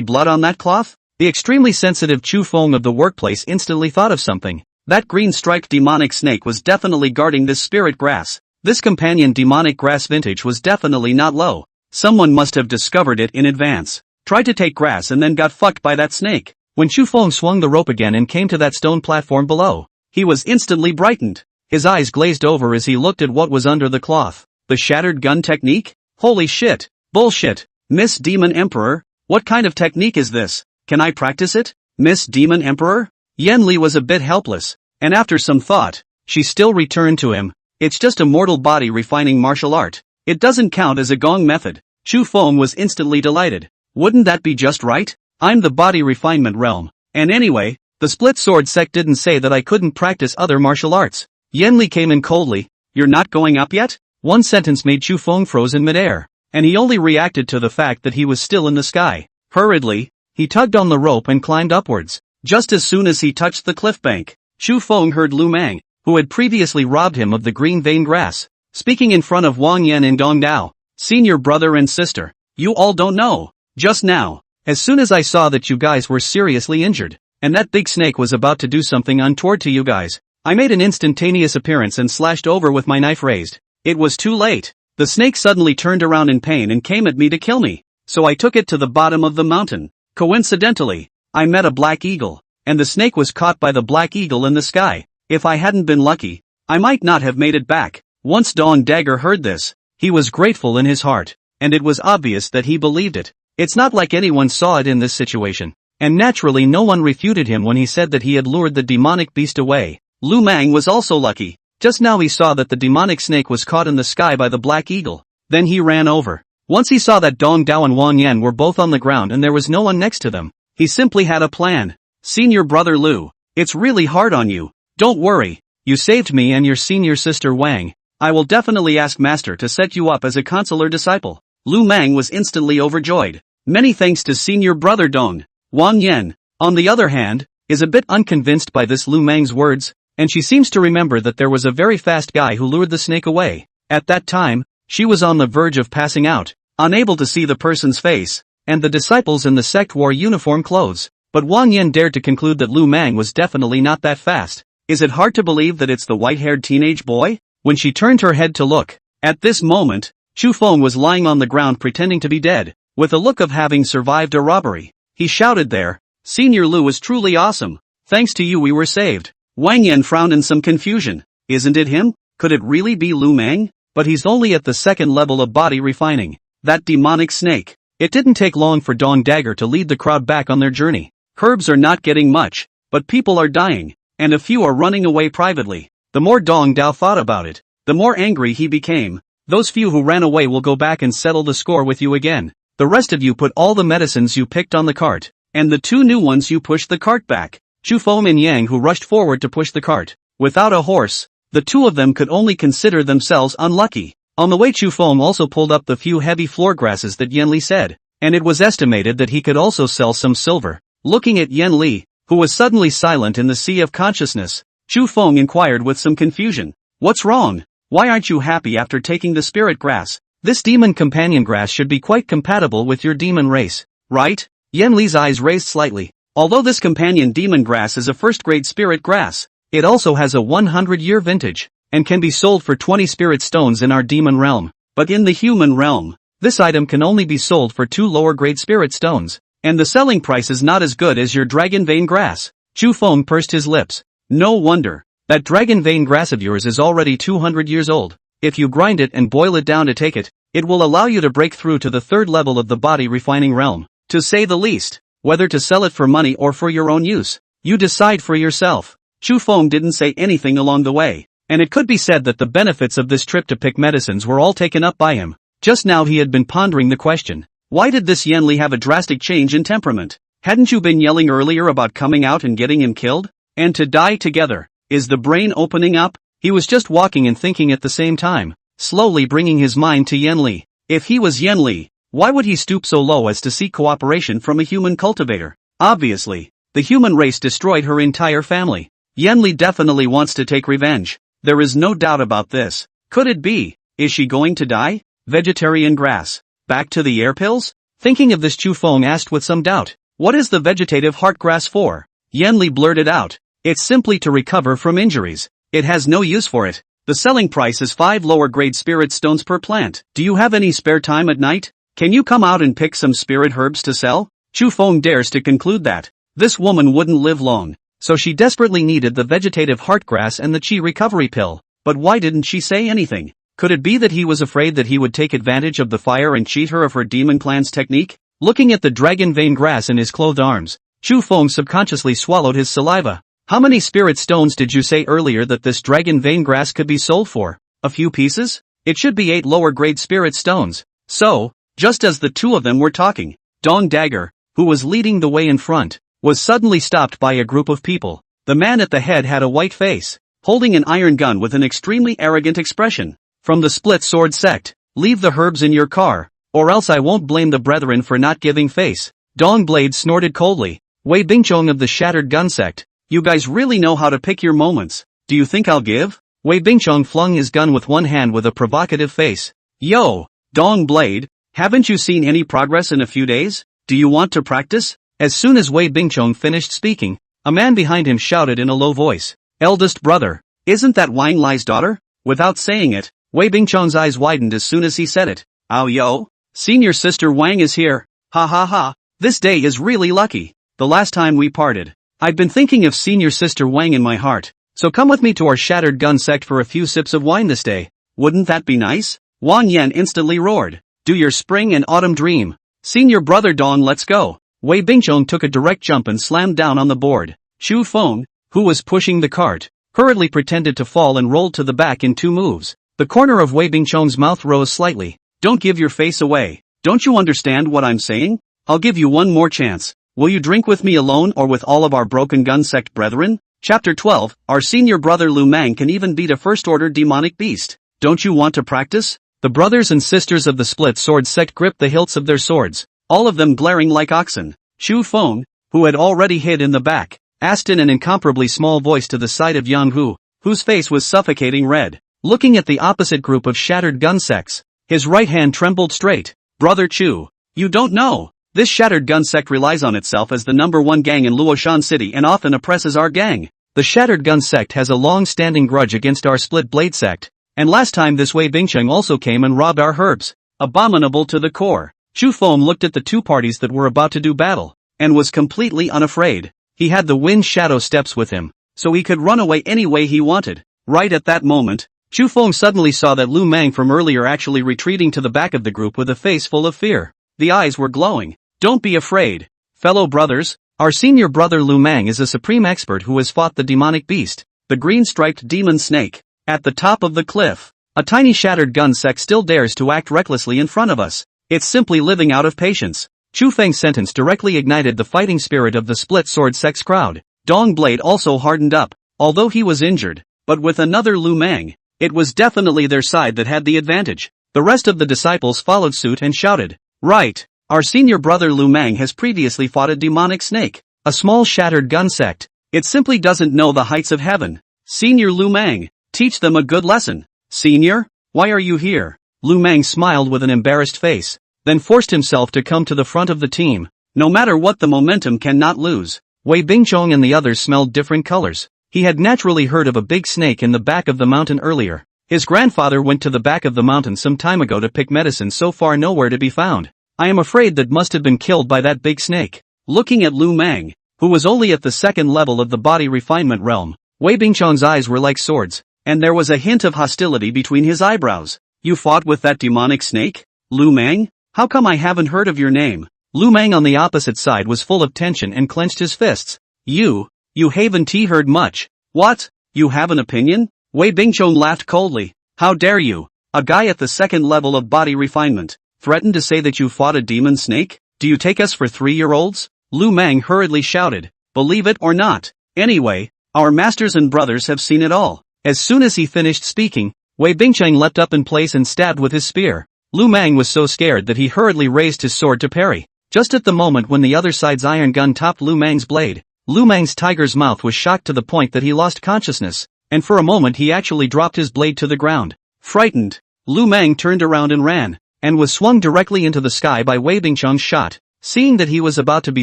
Speaker 1: blood on that cloth? The extremely sensitive Chu Feng of the workplace instantly thought of something. That green-striped demonic snake was definitely guarding this spirit grass. This companion demonic grass vintage was definitely not low. Someone must have discovered it in advance, tried to take grass and then got fucked by that snake. When Chu Feng swung the rope again and came to that stone platform below, he was instantly brightened. His eyes glazed over as he looked at what was under the cloth. The shattered gun technique? Holy shit. Bullshit. Miss Demon Emperor? What kind of technique is this? Can I practice it? Miss Demon Emperor? Yan Li was a bit helpless, and after some thought, she still returned to him. It's just a mortal body refining martial art. It doesn't count as a gong method. Chu Feng was instantly delighted. Wouldn't that be just right? I'm the body refinement realm. And anyway, The split sword sect didn't say that I couldn't practice other martial arts. Yanli came in coldly. You're not going up yet? One sentence made Chu Feng froze in midair, and he only reacted to the fact that he was still in the sky. Hurriedly, he tugged on the rope and climbed upwards. Just as soon as he touched the cliff bank, Chu Feng heard Lu Mang, who had previously robbed him of the green vein grass, speaking in front of Wang Yan and Dong Dao. Senior brother and sister, you all don't know. Just now, as soon as I saw that you guys were seriously injured, and that big snake was about to do something untoward to you guys, I made an instantaneous appearance and slashed over with my knife raised. It was too late. The snake suddenly turned around in pain and came at me to kill me, so I took it to the bottom of the mountain. Coincidentally, I met a black eagle, and the snake was caught by the black eagle in the sky. If I hadn't been lucky, I might not have made it back. Once Dong Dagger heard this, he was grateful in his heart, and it was obvious that he believed it. It's not like anyone saw it in this situation, and naturally no one refuted him when he said that he had lured the demonic beast away. Lu Mang was also lucky. Just now he saw that the demonic snake was caught in the sky by the black eagle. Then he ran over. Once he saw that Dong Dao and Wang Yan were both on the ground and there was no one next to them, he simply had a plan. Senior brother Lu, it's really hard on you. Don't worry, you saved me and your senior sister Wang. I will definitely ask Master to set you up as a consular disciple. Lu Mang was instantly overjoyed. Many thanks to senior brother Dong. Wang Yan, on the other hand, is a bit unconvinced by this Lu Mang's words, and she seems to remember that there was a very fast guy who lured the snake away. At that time, she was on the verge of passing out, unable to see the person's face, and the disciples in the sect wore uniform clothes. But Wang Yan dared to conclude that Lu Mang was definitely not that fast. Is it hard to believe that it's the white-haired teenage boy? When she turned her head to look, at this moment, Chu Feng was lying on the ground pretending to be dead, with a look of having survived a robbery. He shouted there, Senior Lu is truly awesome. Thanks to you we were saved. Wang Yan frowned in some confusion. Isn't it him? Could it really be Lu Mang? But he's only at the second level of body refining. That demonic snake. It didn't take long for Dong Dagger to lead the crowd back on their journey. Herbs are not getting much, but people are dying, and a few are running away privately. The more Dong Dao thought about it, the more angry he became. Those few who ran away will go back and settle the score with you again. The rest of you put all the medicines you picked on the cart, and the two new ones you pushed the cart back. Chu Feng and Yang who rushed forward to push the cart. Without a horse, the two of them could only consider themselves unlucky. On the way Chu Feng also pulled up the few heavy floor grasses that Yan Li said, and it was estimated that he could also sell some silver. Looking at Yan Li, who was suddenly silent in the sea of consciousness, Chu Feng inquired with some confusion. What's wrong? Why aren't you happy after taking the spirit grass? This demon companion grass should be quite compatible with your demon race, right? Yan Li's eyes raised slightly. Although this companion demon grass is a first-grade spirit grass, it also has a 100-year vintage, and can be sold for 20 spirit stones in our demon realm. But in the human realm, this item can only be sold for 2 lower-grade spirit stones, and the selling price is not as good as your dragon vein grass. Chu Feng pursed his lips. No wonder. That dragon vein grass of yours is already 200 years old. If you grind it and boil it down to take it, it will allow you to break through to the 3rd level of the body refining realm. To say the least. Whether to sell it for money or for your own use, you decide for yourself. Chu Feng didn't say anything along the way, and it could be said that the benefits of this trip to pick medicines were all taken up by him. Just now he had been pondering the question, why did this Yan Li have a drastic change in temperament? Hadn't you been yelling earlier about coming out and getting him killed? And to die together? Is the brain opening up? He was just walking and thinking at the same time, slowly bringing his mind to Yan Li. If he was Yan Li, why would he stoop so low as to seek cooperation from a human cultivator? Obviously, the human race destroyed her entire family. Yan Li definitely wants to take revenge. There is no doubt about this. Could it be? Is she going to die? Vegetarian grass. Back to the air pills? Thinking of this, Chu Feng asked with some doubt. What is the vegetative heart grass for? Yan Li blurted out. It's simply to recover from injuries. It has no use for it. The selling price is 5 lower grade spirit stones per plant. Do you have any spare time at night? Can you come out and pick some spirit herbs to sell? Chu Feng dares to conclude that this woman wouldn't live long, so she desperately needed the vegetative heart grass and the chi recovery pill. But why didn't she say anything? Could it be that he was afraid that he would take advantage of the fire and cheat her of her demon clan's technique? Looking at the dragon vein grass in his clothed arms, Chu Feng subconsciously swallowed his saliva. How many spirit stones did you say earlier that this dragon vein grass could be sold for? A few pieces? It should be 8 lower grade spirit stones. So, just as the two of them were talking, Dong Dagger, who was leading the way in front, was suddenly stopped by a group of people. The man at the head had a white face, holding an iron gun with an extremely arrogant expression. From the split sword sect, leave the herbs in your car, or else I won't blame the brethren for not giving face. Dong Blade snorted coldly. Wei Bingchong of the shattered gun sect, you guys really know how to pick your moments. Do you think I'll give? Wei Bingchong flung his gun with one hand with a provocative face. Yo, Dong Blade, haven't you seen any progress in a few days? Do you want to practice? As soon as Wei Bingchong finished speaking, a man behind him shouted in a low voice. Eldest brother, isn't that Wang Lai's daughter? Without saying it, Wei Bingchong's eyes widened as soon as he said it. Oh yo, senior sister Wang is here. Ha ha ha, this day is really lucky. The last time we parted, I've been thinking of senior sister Wang in my heart, so come with me to our shattered gun sect for a few sips of wine this day. Wouldn't that be nice? Wang Yan instantly roared. Do your spring and autumn dream. Senior brother Dong, let's go. Wei Bingchong took a direct jump and slammed down on the board. Chu Feng, who was pushing the cart, hurriedly pretended to fall and rolled to the back in 2 moves. The corner of Wei Bingchong's mouth rose slightly. Don't give your face away. Don't you understand what I'm saying? I'll give you one more chance. Will you drink with me alone or with all of our broken gun sect brethren? Chapter 12, our senior brother Lu Mang can even beat a first-order demonic beast. Don't you want to practice? The brothers and sisters of the split sword sect gripped the hilts of their swords, all of them glaring like oxen. Chu Feng, who had already hid in the back, asked in an incomparably small voice to the side of Yang Hu, whose face was suffocating red. Looking at the opposite group of shattered gun sects, his right hand trembled straight. Brother Chu, you don't know. This shattered gun sect relies on itself as the #1 gang in Luoshan City and often oppresses our gang. The shattered gun sect has a long-standing grudge against our split blade sect, and last time this Wei Bingchong also came and robbed our herbs. Abominable to the core. Chu Feng looked at the two parties that were about to do battle, and was completely unafraid. He had the wind shadow steps with him, so he could run away any way he wanted. Right at that moment, Chu Feng suddenly saw that Lu Mang from earlier actually retreating to the back of the group with a face full of fear. The eyes were glowing. Don't be afraid, fellow brothers. Our senior brother Lu Mang is a supreme expert who has fought the demonic beast, the green-striped demon snake. At the top of the cliff, a tiny shattered gun sect still dares to act recklessly in front of us. It's simply living out of patience. Chu Feng's sentence directly ignited the fighting spirit of the split sword sect's crowd. Dong Blade also hardened up, although he was injured, but with another Lu Mang, it was definitely their side that had the advantage. The rest of the disciples followed suit and shouted, right. Our senior brother Lu Mang has previously fought a demonic snake, a small shattered gun sect. It simply doesn't know the heights of heaven. Senior Lu Mang, teach them a good lesson. Senior, why are you here? Lu Mang smiled with an embarrassed face, then forced himself to come to the front of the team. No matter what, the momentum cannot lose. Wei Bingchong and the others smelled different colors. He had naturally heard of a big snake in the back of the mountain earlier. His grandfather went to the back of the mountain some time ago to pick medicine, so far nowhere to be found. I am afraid that must have been killed by that big snake. Looking at Lu Mang, who was only at the second level of the body refinement realm, Wei Bingchong's eyes were like swords, and there was a hint of hostility between his eyebrows. You fought with that demonic snake? Lu Mang? How come I haven't heard of your name? Lu Mang on the opposite side was full of tension and clenched his fists. You haven't heard much. What? You have an opinion? Wei Bingchong laughed coldly. How dare you? A guy at the second level of body refinement threatened to say that you fought a demon snake? Do you take us for 3-year-olds? Lu Mang hurriedly shouted. Believe it or not. Anyway, our masters and brothers have seen it all. As soon as he finished speaking, Wei Bingchong leapt up in place and stabbed with his spear. Lu Mang was so scared that he hurriedly raised his sword to parry. Just at the moment when the other side's iron gun topped Lu Mang's blade, Lu Mang's tiger's mouth was shocked to the point that he lost consciousness, and for a moment he actually dropped his blade to the ground. Frightened, Lu Mang turned around and ran, and was swung directly into the sky by Wei Bingchong's shot. Seeing that he was about to be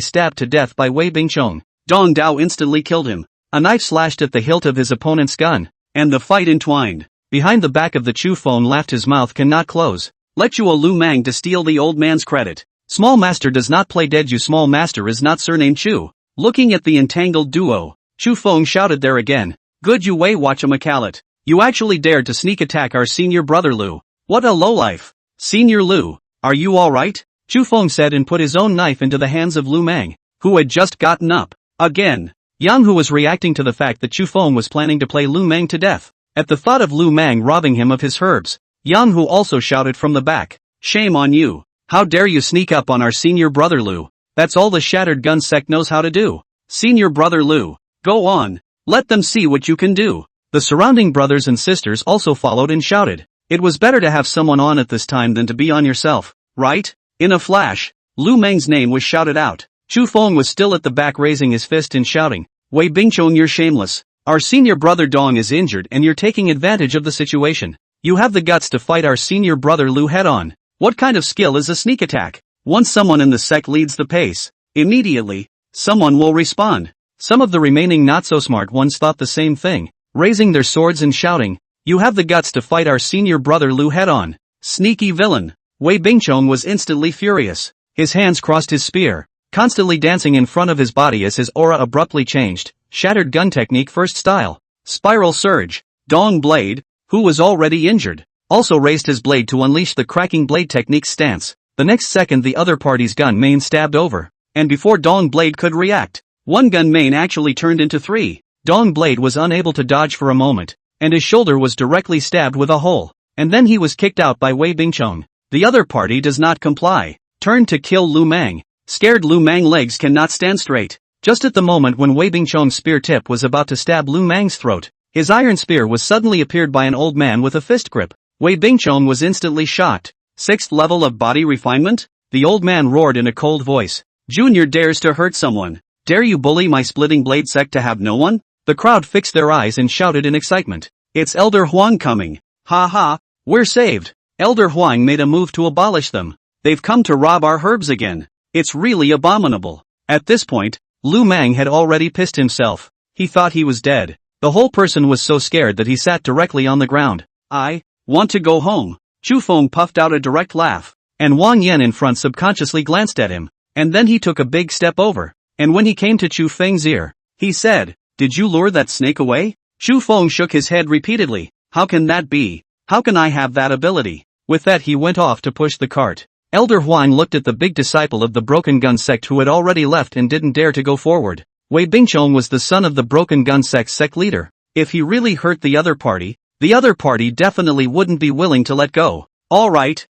Speaker 1: stabbed to death by Wei Bingchong, Dong Dao instantly killed him. A knife slashed at the hilt of his opponent's gun, and the fight entwined. Behind the back of the Chu Feng laughed, his mouth cannot close. Let you a Lu Mang to steal the old man's credit. Small master does not play dead. You small master is not surnamed Chu. Looking at the entangled duo, Chu Feng shouted there again. Good you Wei Watchamacalit. You actually dared to sneak attack our senior brother Lu. What a lowlife. Senior Lu, are you alright? Chu Feng said and put his own knife into the hands of Lu Mang, who had just gotten up. Again. Yang Hu was reacting to the fact that Chu Feng was planning to play Lu Mang to death. At the thought of Lu Mang robbing him of his herbs, Yang Hu also shouted from the back. Shame on you. How dare you sneak up on our senior brother Lu? That's all the shattered gun sect knows how to do. Senior brother Lu. Go on. Let them see what you can do. The surrounding brothers and sisters also followed and shouted. It was better to have someone on at this time than to be on yourself, right? In a flash, Lu Meng's name was shouted out. Chu Feng was still at the back raising his fist and shouting, Wei Bingchong, you're shameless. Our senior brother Dong is injured and you're taking advantage of the situation. You have the guts to fight our senior brother Lu head on. What kind of skill is a sneak attack? Once someone in the sect leads the pace, immediately, someone will respond. Some of the remaining not-so-smart ones thought the same thing, raising their swords and shouting, You have the guts to fight our senior brother Lu head on. Sneaky villain. Wei Bingchong was instantly furious. His hands crossed his spear, constantly dancing in front of his body as his aura abruptly changed. Shattered gun technique first style. Spiral surge. Dong blade, who was already injured, also raised his blade to unleash the cracking blade technique stance. The next second the other party's gun main stabbed over, and before Dong blade could react, one gun main actually turned into three. Dong blade was unable to dodge for a moment, and his shoulder was directly stabbed with a hole, and then he was kicked out by Wei Bingchong. The other party does not comply. Turned to kill Lu Mang. Scared Lu Mang legs cannot stand straight. Just at the moment when Wei Bingchong's spear tip was about to stab Lu Mang's throat, his iron spear was suddenly appeared by an old man with a fist grip. Wei Bingchong was instantly shocked. 6th level of body refinement? The old man roared in a cold voice. Junior dares to hurt someone. Dare you bully my splitting blade sect to have no one? The crowd fixed their eyes and shouted in excitement. It's Elder Huang coming. Ha ha, we're saved. Elder Huang made a move to abolish them. They've come to rob our herbs again. It's really abominable. At this point, Lu Mang had already pissed himself. He thought he was dead. The whole person was so scared that he sat directly on the ground. I want to go home. Chu Feng puffed out a direct laugh, and Wang Yan in front subconsciously glanced at him, and then he took a big step over, and when he came to Chu Feng's ear, he said, Did you lure that snake away? Chu Feng shook his head repeatedly. How can that be? How can I have that ability? With that he went off to push the cart. Elder Huang looked at the big disciple of the Broken Gun sect who had already left and didn't dare to go forward. Wei Bingchong was the son of the Broken Gun sect's sect leader. If he really hurt the other party definitely wouldn't be willing to let go. Alright,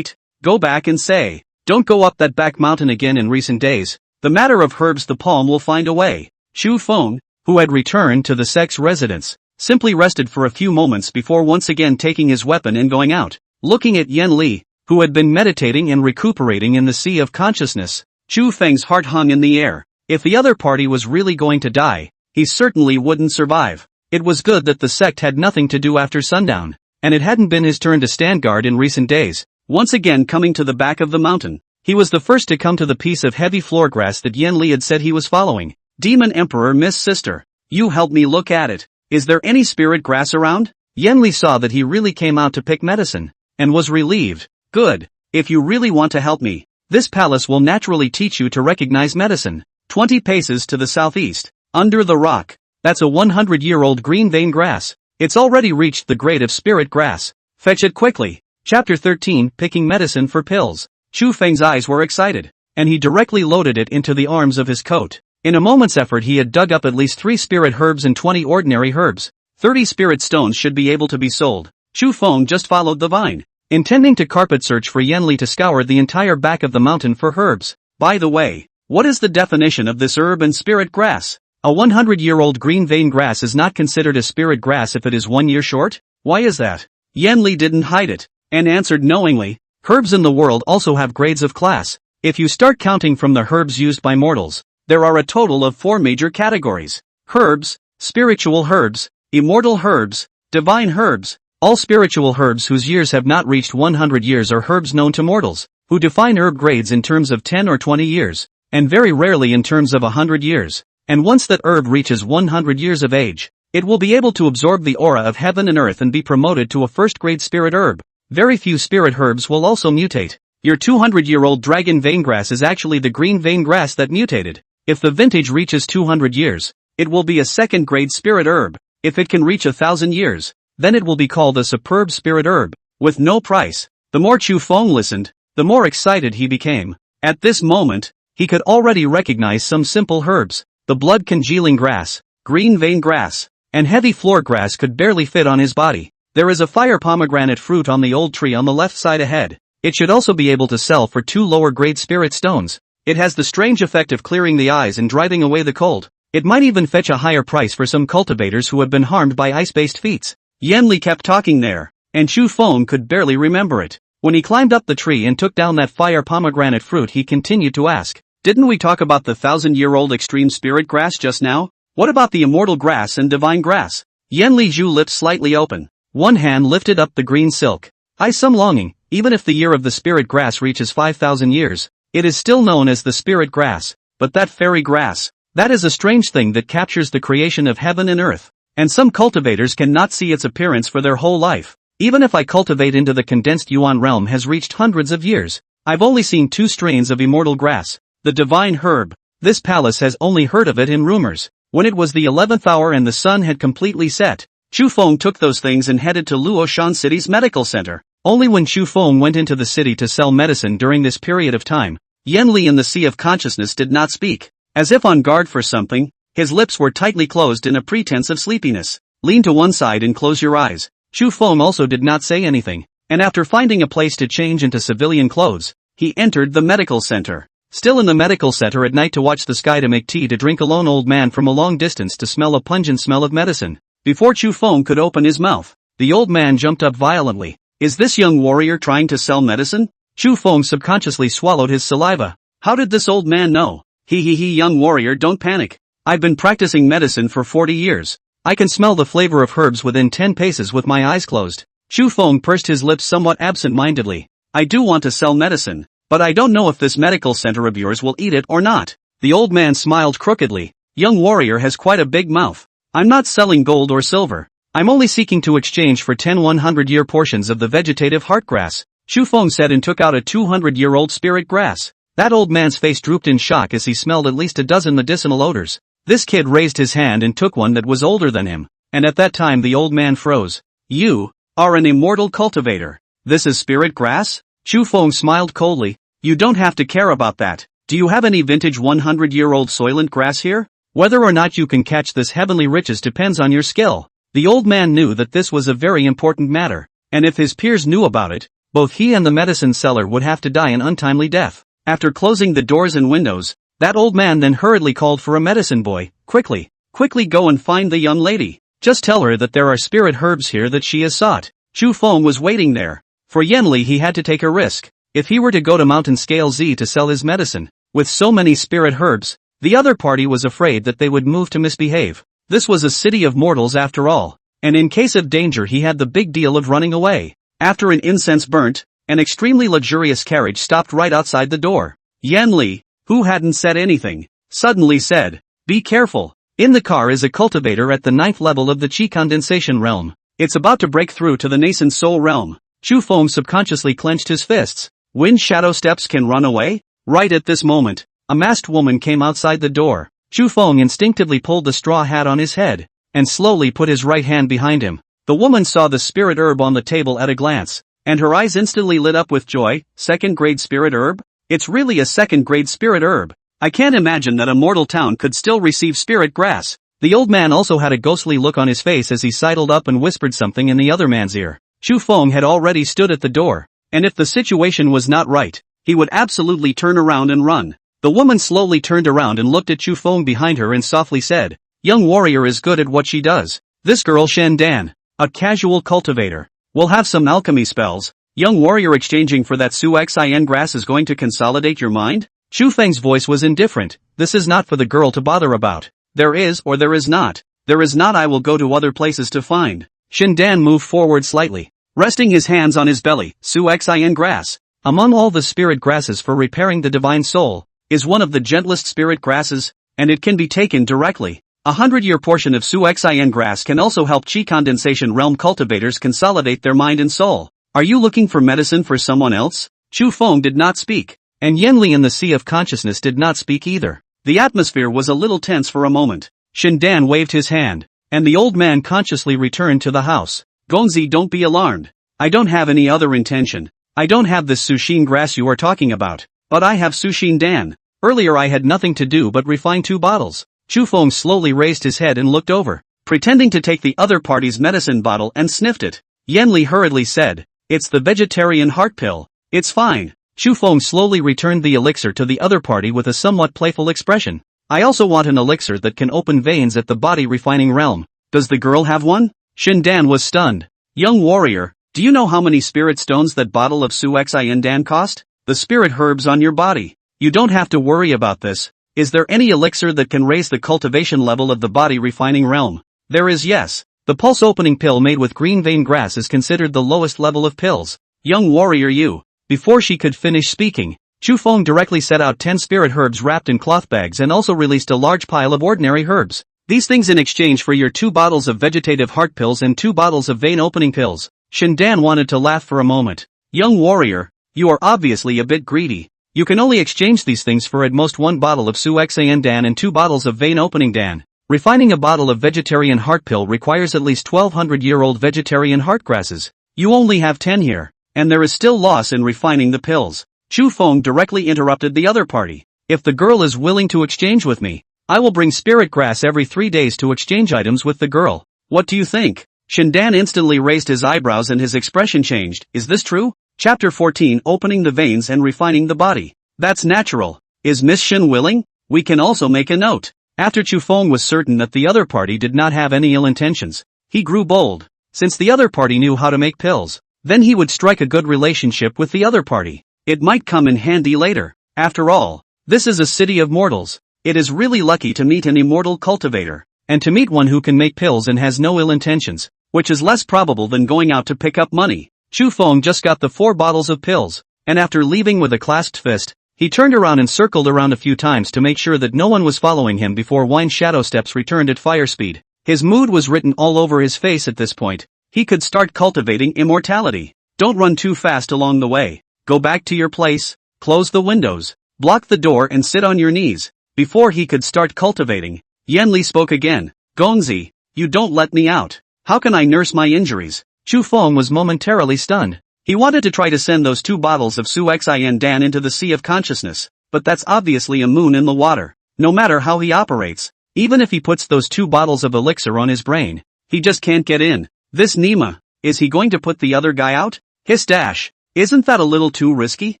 Speaker 1: go back and say, don't go up that back mountain again in recent days. The matter of herbs the palm will find a way. Chu Feng, who had returned to the sect's residence, simply rested for a few moments before once again taking his weapon and going out. Looking at Yan Li, who had been meditating and recuperating in the sea of consciousness, Chu Feng's heart hung in the air. If the other party was really going to die, he certainly wouldn't survive. It was good that the sect had nothing to do after sundown, and it hadn't been his turn to stand guard in recent days. Once again coming to the back of the mountain, he was the first to come to the piece of heavy floor grass that Yan Li had said he was following. Demon Emperor Miss Sister, you help me look at it. Is there any spirit grass around? Yan Li saw that he really came out to pick medicine, and was relieved. Good. If you really want to help me, this palace will naturally teach you to recognize medicine. 20 paces to the southeast, under the rock. That's a 100-year-old green vein grass. It's already reached the grade of spirit grass. Fetch it quickly. Chapter 13, Picking Medicine for Pills. Chu Feng's eyes were excited, and he directly loaded it into the arms of his coat. In a moment's effort he had dug up at least 3 spirit herbs and 20 ordinary herbs. 30 spirit stones should be able to be sold. Chu Feng just followed the vine, intending to carpet search for Yan Li to scour the entire back of the mountain for herbs. By the way, what is the definition of this herb and spirit grass? A 100-year-old green vein grass is not considered a spirit grass if it is 1 year short? Why is that? Yan Li didn't hide it, and answered knowingly, herbs in the world also have grades of class. If you start counting from the herbs used by mortals, there are a total of 4 major categories. Herbs, spiritual herbs, immortal herbs, divine herbs. All spiritual herbs whose years have not reached 100 years are herbs known to mortals, who define herb grades in terms of 10 or 20 years, and very rarely in terms of 100 years. And once that herb reaches 100 years of age, it will be able to absorb the aura of heaven and earth and be promoted to a first-grade spirit herb. Very few spirit herbs will also mutate. Your 200-year-old dragon vein grass is actually the green vein grass that mutated. If the vintage reaches 200 years, it will be a second-grade spirit herb. If it can reach 1,000 years, then it will be called a superb spirit herb, with no price. The more Chu Feng listened, the more excited he became. At this moment, he could already recognize some simple herbs. The blood congealing grass, green vein grass, and heavy floor grass could barely fit on his body. There is a fire pomegranate fruit on the old tree on the left side ahead. It should also be able to sell for 2 lower grade spirit stones. It has the strange effect of clearing the eyes and driving away the cold. It might even fetch a higher price for some cultivators who have been harmed by ice-based feats. Yanli kept talking there, and Chu Feng could barely remember it. When he climbed up the tree and took down that fire pomegranate fruit, he continued to ask, "Didn't we talk about the 1,000-year-old extreme spirit grass just now? What about the immortal grass and divine grass?" Yanli Zhu lips slightly open. One hand lifted up the green silk. "I some longing, even if the year of the spirit grass reaches 5,000 years. It is still known as the spirit grass, but that fairy grass, that is a strange thing that captures the creation of heaven and earth, and some cultivators cannot see its appearance for their whole life. Even if I cultivate into the condensed Yuan realm has reached hundreds of years, I've only seen 2 strains of immortal grass, the divine herb. This palace has only heard of it in rumors." When it was the 11th hour and the sun had completely set, Chu Feng took those things and headed to Luoshan City's medical center. Only when Chu Feng went into the city to sell medicine during this period of time, Yanli in the Sea of Consciousness did not speak. As if on guard for something, his lips were tightly closed in a pretense of sleepiness. "Lean to one side and close your eyes." Chu Feng also did not say anything, and after finding a place to change into civilian clothes, he entered the medical center. Still in the medical center at night to watch the sky to make tea to drink alone, old man from a long distance to smell a pungent smell of medicine. Before Chu Feng could open his mouth, the old man jumped up violently. "Is this young warrior trying to sell medicine?" Chu Feng subconsciously swallowed his saliva. How did this old man know? He, young warrior, don't panic. I've been practicing medicine for 40 years. I can smell the flavor of herbs within 10 paces with my eyes closed. Chu Feng pursed his lips somewhat absent-mindedly. "I do want to sell medicine, but I don't know if this medical center of yours will eat it or not." The old man smiled crookedly. "Young warrior has quite a big mouth. I'm not selling gold or silver. I'm only seeking to exchange for 10 100-year portions of the vegetative heart grass," Chu Feng said, and took out a 200-year-old spirit grass. That old man's face drooped in shock as he smelled at least a dozen medicinal odors. This kid raised his hand and took one that was older than him, and at that time the old man froze. "You are an immortal cultivator. This is spirit grass?" Chu Feng smiled coldly. "You don't have to care about that. Do you have any vintage 100-year-old soylent grass here? Whether or not you can catch this heavenly riches depends on your skill." The old man knew that this was a very important matter, and if his peers knew about it, both he and the medicine seller would have to die an untimely death. After closing the doors and windows, that old man then hurriedly called for a medicine boy. Quickly go and find the young lady. Just tell her that there are spirit herbs here that she has sought." Chu Feng was waiting there. For Yanli he had to take a risk. If he were to go to Mountain Scale Z to sell his medicine, with so many spirit herbs, the other party was afraid that they would move to misbehave. This was a city of mortals after all, and in case of danger he had the big deal of running away. After an incense burnt, an extremely luxurious carriage stopped right outside the door. Yanli, who hadn't said anything, suddenly said, "Be careful. In the car is a cultivator at the 9th level of the Qi condensation realm. It's about to break through to the nascent soul realm." Chu Feng subconsciously clenched his fists. Wind shadow steps can run away? Right at this moment, a masked woman came outside the door. Chu Feng instinctively pulled the straw hat on his head, and slowly put his right hand behind him. The woman saw the spirit herb on the table at a glance, and her eyes instantly lit up with joy. "Second-grade spirit herb? It's really a second-grade spirit herb. I can't imagine that a mortal town could still receive spirit grass." The old man also had a ghostly look on his face as he sidled up and whispered something in the other man's ear. Chu Feng had already stood at the door, and if the situation was not right, he would absolutely turn around and run. The woman slowly turned around and looked at Chu Feng behind her and softly said, "Young warrior is good at what she does. This girl Shen Dan, a casual cultivator, will have some alchemy spells. Young warrior, exchanging for that Suxin grass is going to consolidate your mind?" Chu Feng's voice was indifferent. "This is not for the girl to bother about. There is or there is not. There is not, I will go to other places to find." Shen Dan moved forward slightly, resting his hands on his belly. "Suxin grass, among all the spirit grasses for repairing the divine soul, is one of the gentlest spirit grasses, and it can be taken directly. 100-year portion of Suxin grass can also help Qi condensation realm cultivators consolidate their mind and soul. Are you looking for medicine for someone else?" Chu Feng did not speak, and Yanli in the Sea of Consciousness did not speak either. The atmosphere was a little tense for a moment. Shen Dan waved his hand, and the old man consciously returned to the house. "Gongzi, don't be alarmed. I don't have any other intention. I don't have this Sushin grass you are talking about, but I have Sushin Dan. Earlier I had nothing to do but refine 2 bottles. Chu Feng slowly raised his head and looked over, pretending to take the other party's medicine bottle and sniffed it. Yanli hurriedly said, "It's the vegetarian heart pill. It's fine." Chu Feng slowly returned the elixir to the other party with a somewhat playful expression. I also want an elixir that can open veins at the body refining realm. Does the girl have one? Shin Dan was stunned. Young warrior, do you know how many spirit stones that bottle of Su Xin Dan cost? The spirit herbs on your body. You don't have to worry about this. Is there any elixir that can raise the cultivation level of the body refining realm? There is, yes. The pulse opening pill made with green vein grass is considered the lowest level of pills. Young warrior you. Before she could finish speaking, Chu Feng directly set out 10 spirit herbs wrapped in cloth bags and also released a large pile of ordinary herbs. These things in exchange for your 2 bottles of vegetative heart pills and 2 bottles of vein opening pills. Shin Dan wanted to laugh for a moment. Young warrior, you are obviously a bit greedy. You can only exchange these things for at most 1 bottle of Su Xin Dan and 2 bottles of vein opening Dan. Refining a bottle of vegetarian heart pill requires at least 1200-year-old vegetarian heart grasses. You only have 10 here, and there is still loss in refining the pills. Chu Feng directly interrupted the other party. If the girl is willing to exchange with me, I will bring spirit grass every 3 days to exchange items with the girl. What do you think? Shin Dan instantly raised his eyebrows and his expression changed. Is this true? Chapter 14 Opening the veins and refining the body. That's natural. Is Miss Shin willing? We can also make a note. After Chu Feng was certain that the other party did not have any ill intentions, he grew bold. Since the other party knew how to make pills, then he would strike a good relationship with the other party. It might come in handy later. After all, this is a city of mortals. It is really lucky to meet an immortal cultivator, and to meet one who can make pills and has no ill intentions, which is less probable than going out to pick up money. Chu Feng just got the 4 bottles of pills, and after leaving with a clasped fist, he turned around and circled around a few times to make sure that no one was following him before Wine's shadow steps returned at fire speed. His mood was written all over his face at this point. He could start cultivating immortality. Don't run too fast along the way. Go back to your place, close the windows, block the door and sit on your knees. Before he could start cultivating, Yanli spoke again. Gongzi, you don't let me out. How can I nurse my injuries? Chu Feng was momentarily stunned. He wanted to try to send those 2 bottles of Su Xin Dan into the sea of consciousness, but that's obviously a moon in the water. No matter how he operates, even if he puts those 2 bottles of elixir on his brain, he just can't get in. This Nima, is he going to put the other guy out? Hiss dash. Isn't that a little too risky?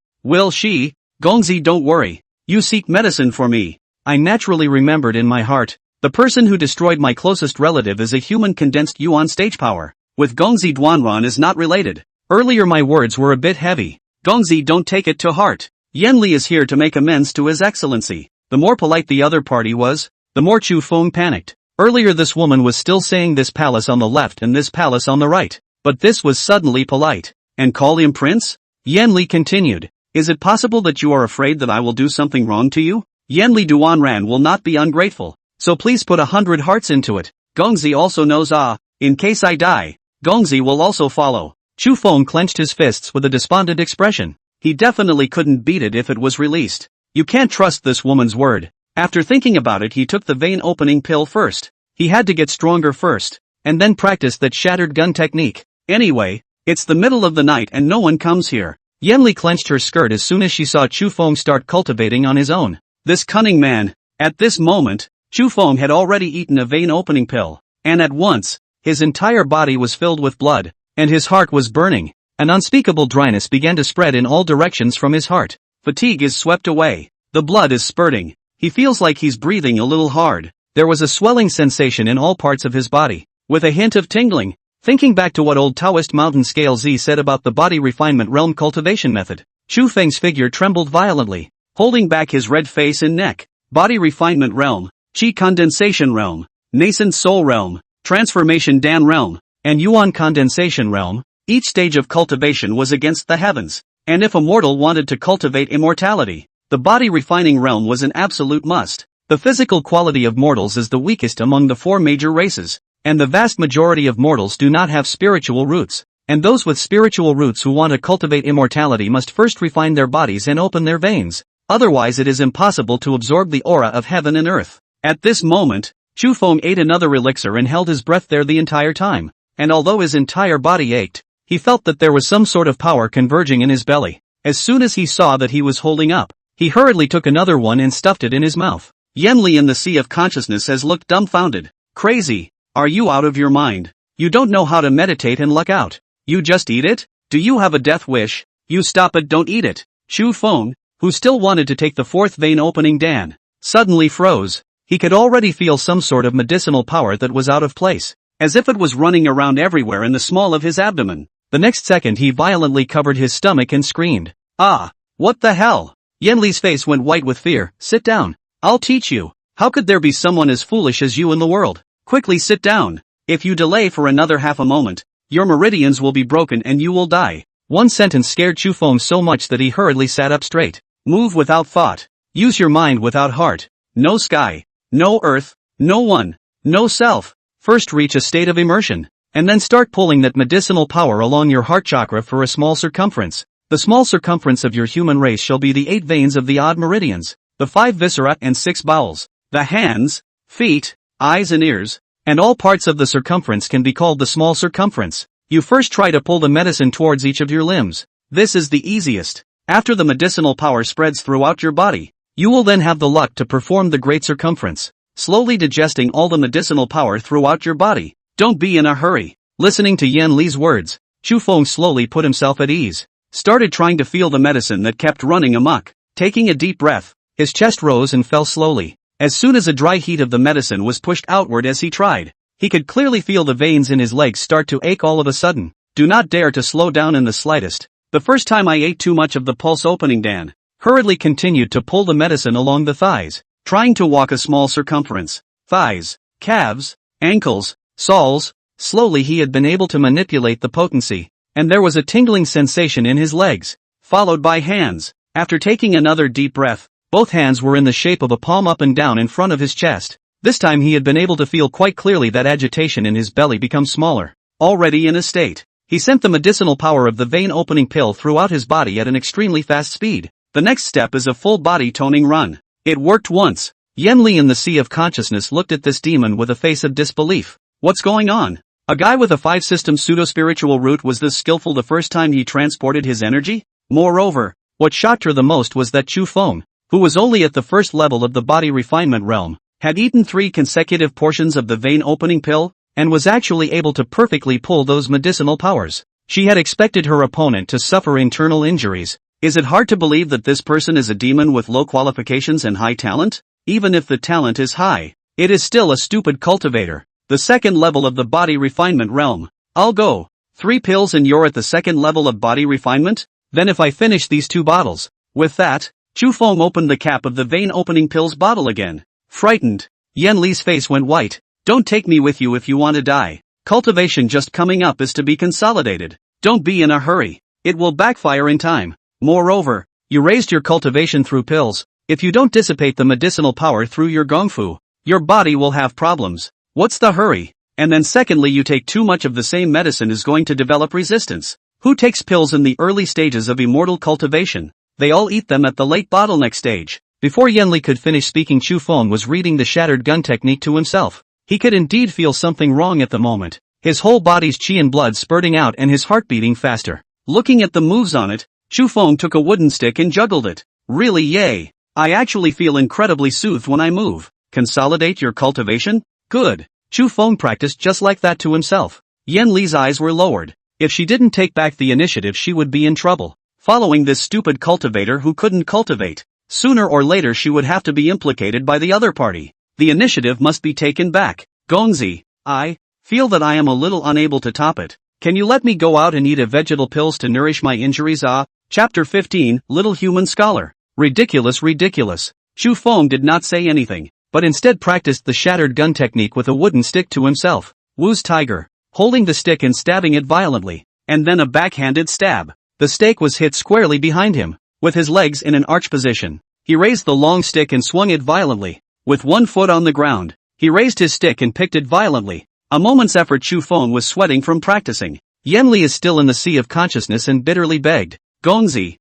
Speaker 1: Will she? Gongzi, don't worry. You seek medicine for me. I naturally remembered in my heart, the person who destroyed my closest relative is a human condensed yuan stage power. With Gongzi, Duanran is not related. Earlier my words were a bit heavy. Gongzi, don't take it to heart. Yanli is here to make amends to His Excellency. The more polite the other party was, the more Chu Feng panicked. Earlier this woman was still saying this palace on the left and this palace on the right, but this was suddenly polite. And call him prince? Yanli continued. Is it possible that you are afraid that I will do something wrong to you? Yanli, Duanran will not be ungrateful, so please put 100 hearts into it. Gongzi also knows in case I die, Gongzi will also follow. Chu Feng clenched his fists with a despondent expression. He definitely couldn't beat it if it was released. You can't trust this woman's word. After thinking about it, he took the vein opening pill first. He had to get stronger first, and then practice that shattered gun technique. Anyway, it's the middle of the night and no one comes here. Yanli clenched her skirt as soon as she saw Chu Feng start cultivating on his own. This cunning man. At this moment, Chu Feng had already eaten a vein opening pill, and at once, his entire body was filled with blood, and his heart was burning. An unspeakable dryness began to spread in all directions from his heart. Fatigue is swept away. The blood is spurting. He feels like he's breathing a little hard. There was a swelling sensation in all parts of his body, with a hint of tingling. Thinking back to what old Taoist mountain scale Z said about the body refinement realm cultivation method, Chu Feng's figure trembled violently, holding back his red face and neck. Body refinement realm, Qi condensation realm, nascent soul realm, transformation Dan realm, and Yuan condensation realm. Each stage of cultivation was against the heavens, and if a mortal wanted to cultivate immortality, the body refining realm was an absolute must. The physical quality of mortals is the weakest among the 4 major races, and the vast majority of mortals do not have spiritual roots, and those with spiritual roots who want to cultivate immortality must first refine their bodies and open their veins, otherwise it is impossible to absorb the aura of heaven and earth. At this moment, Chu Feng ate another elixir and held his breath there the entire time, and although his entire body ached, he felt that there was some sort of power converging in his belly. As soon as he saw that he was holding up, he hurriedly took another one and stuffed it in his mouth. Yanli in the sea of consciousness has looked dumbfounded. Crazy. Are you out of your mind? You don't know how to meditate and luck out. You just eat it? Do you have a death wish? You stop it, don't eat it. Chu Feng, who still wanted to take the fourth vein opening Dan, suddenly froze. He could already feel some sort of medicinal power that was out of place, as if it was running around everywhere in the small of his abdomen. The next second he violently covered his stomach and screamed, "Ah! What the hell?" Yanli's face went white with fear. "Sit down. I'll teach you. How could there be someone as foolish as you in the world? Quickly sit down. If you delay for another half a moment, your meridians will be broken and you will die." One sentence scared Chu Feng so much that he hurriedly sat up straight. "Move without thought. Use your mind without heart. No sky. No earth. No one. No self. First reach a state of immersion, and then start pulling that medicinal power along your heart chakra for a small circumference. The small circumference of your human race shall be the 8 veins of the odd meridians, the 5 viscera and 6 bowels, the hands, feet, eyes and ears, and all parts of the circumference can be called the small circumference. You first try to pull the medicine towards each of your limbs. This is the easiest. After the medicinal power spreads throughout your body, you will then have the luck to perform the great circumference, slowly digesting all the medicinal power throughout your body. Don't be in a hurry." Listening to Yan Li's words, Chu Feng slowly put himself at ease, started trying to feel the medicine that kept running amok. Taking a deep breath, his chest rose and fell slowly. As soon as a dry heat of the medicine was pushed outward as he tried, he could clearly feel the veins in his legs start to ache all of a sudden. Do not dare to slow down in the slightest. The first time I ate too much of the pulse opening Dan hurriedly continued to pull the medicine along the thighs, trying to walk a small circumference. Thighs, calves, ankles, soles. Slowly he had been able to manipulate the potency, and there was a tingling sensation in his legs, followed by hands. After taking another deep breath, both hands were in the shape of a palm up and down in front of his chest. This time he had been able to feel quite clearly that agitation in his belly become smaller. Already in a state, he sent the medicinal power of the vein opening pill throughout his body at an extremely fast speed. The next step is a full body toning run. It worked once. Yan Li in the sea of consciousness looked at this demon with a face of disbelief. What's going on? A guy with a 5-system pseudo-spiritual root was this skillful the first time he transported his energy? Moreover, what shocked her the most was that Chu Feng, who was only at the first level of the body refinement realm, had eaten 3 consecutive portions of the vein opening pill, and was actually able to perfectly pull those medicinal powers. She had expected her opponent to suffer internal injuries. Is it hard to believe that this person is a demon with low qualifications and high talent? Even if the talent is high, it is still a stupid cultivator. The second level of the body refinement realm. I'll go. 3 pills and you're at the second level of body refinement? Then if I finish these 2 bottles. With that, Chu Feng opened the cap of the vein opening pills bottle again. Frightened, Yan Li's face went white. Don't take me with you if you want to die. Cultivation just coming up is to be consolidated. Don't be in a hurry. It will backfire in time. Moreover, you raised your cultivation through pills. If you don't dissipate the medicinal power through your gongfu, your body will have problems. What's the hurry? And then secondly, you take too much of the same medicine is going to develop resistance. Who takes pills in the early stages of immortal cultivation? They all eat them at the late bottleneck stage. Before Yanli could finish speaking, Chu Feng was reading the shattered gun technique to himself. He could indeed feel something wrong at the moment. His whole body's chi and blood spurting out and his heart beating faster. Looking at the moves on it, Chu Feng took a wooden stick and juggled it. Really, yay. I actually feel incredibly soothed when I move. Consolidate your cultivation? Good. Chu Feng practiced just like that to himself. Yan Li's eyes were lowered. If she didn't take back the initiative, she would be in trouble. Following this stupid cultivator who couldn't cultivate. Sooner or later she would have to be implicated by the other party. The initiative must be taken back. Gongzi, I feel that I am a little unable to top it. Can you let me go out and eat a vegetal pills to nourish my injuries? Chapter 15, Little Human Scholar. Ridiculous, ridiculous. Chu Feng did not say anything, but instead practiced the shattered gun technique with a wooden stick to himself. Wu's tiger, holding the stick and stabbing it violently, and then a backhanded stab. The stake was hit squarely behind him. With his legs in an arch position, he raised the long stick and swung it violently. With one foot on the ground, he raised his stick and picked it violently. A moment's effort. Chu Feng was sweating from practicing. Yan Li is still in the sea of consciousness and bitterly begged, Gongzi,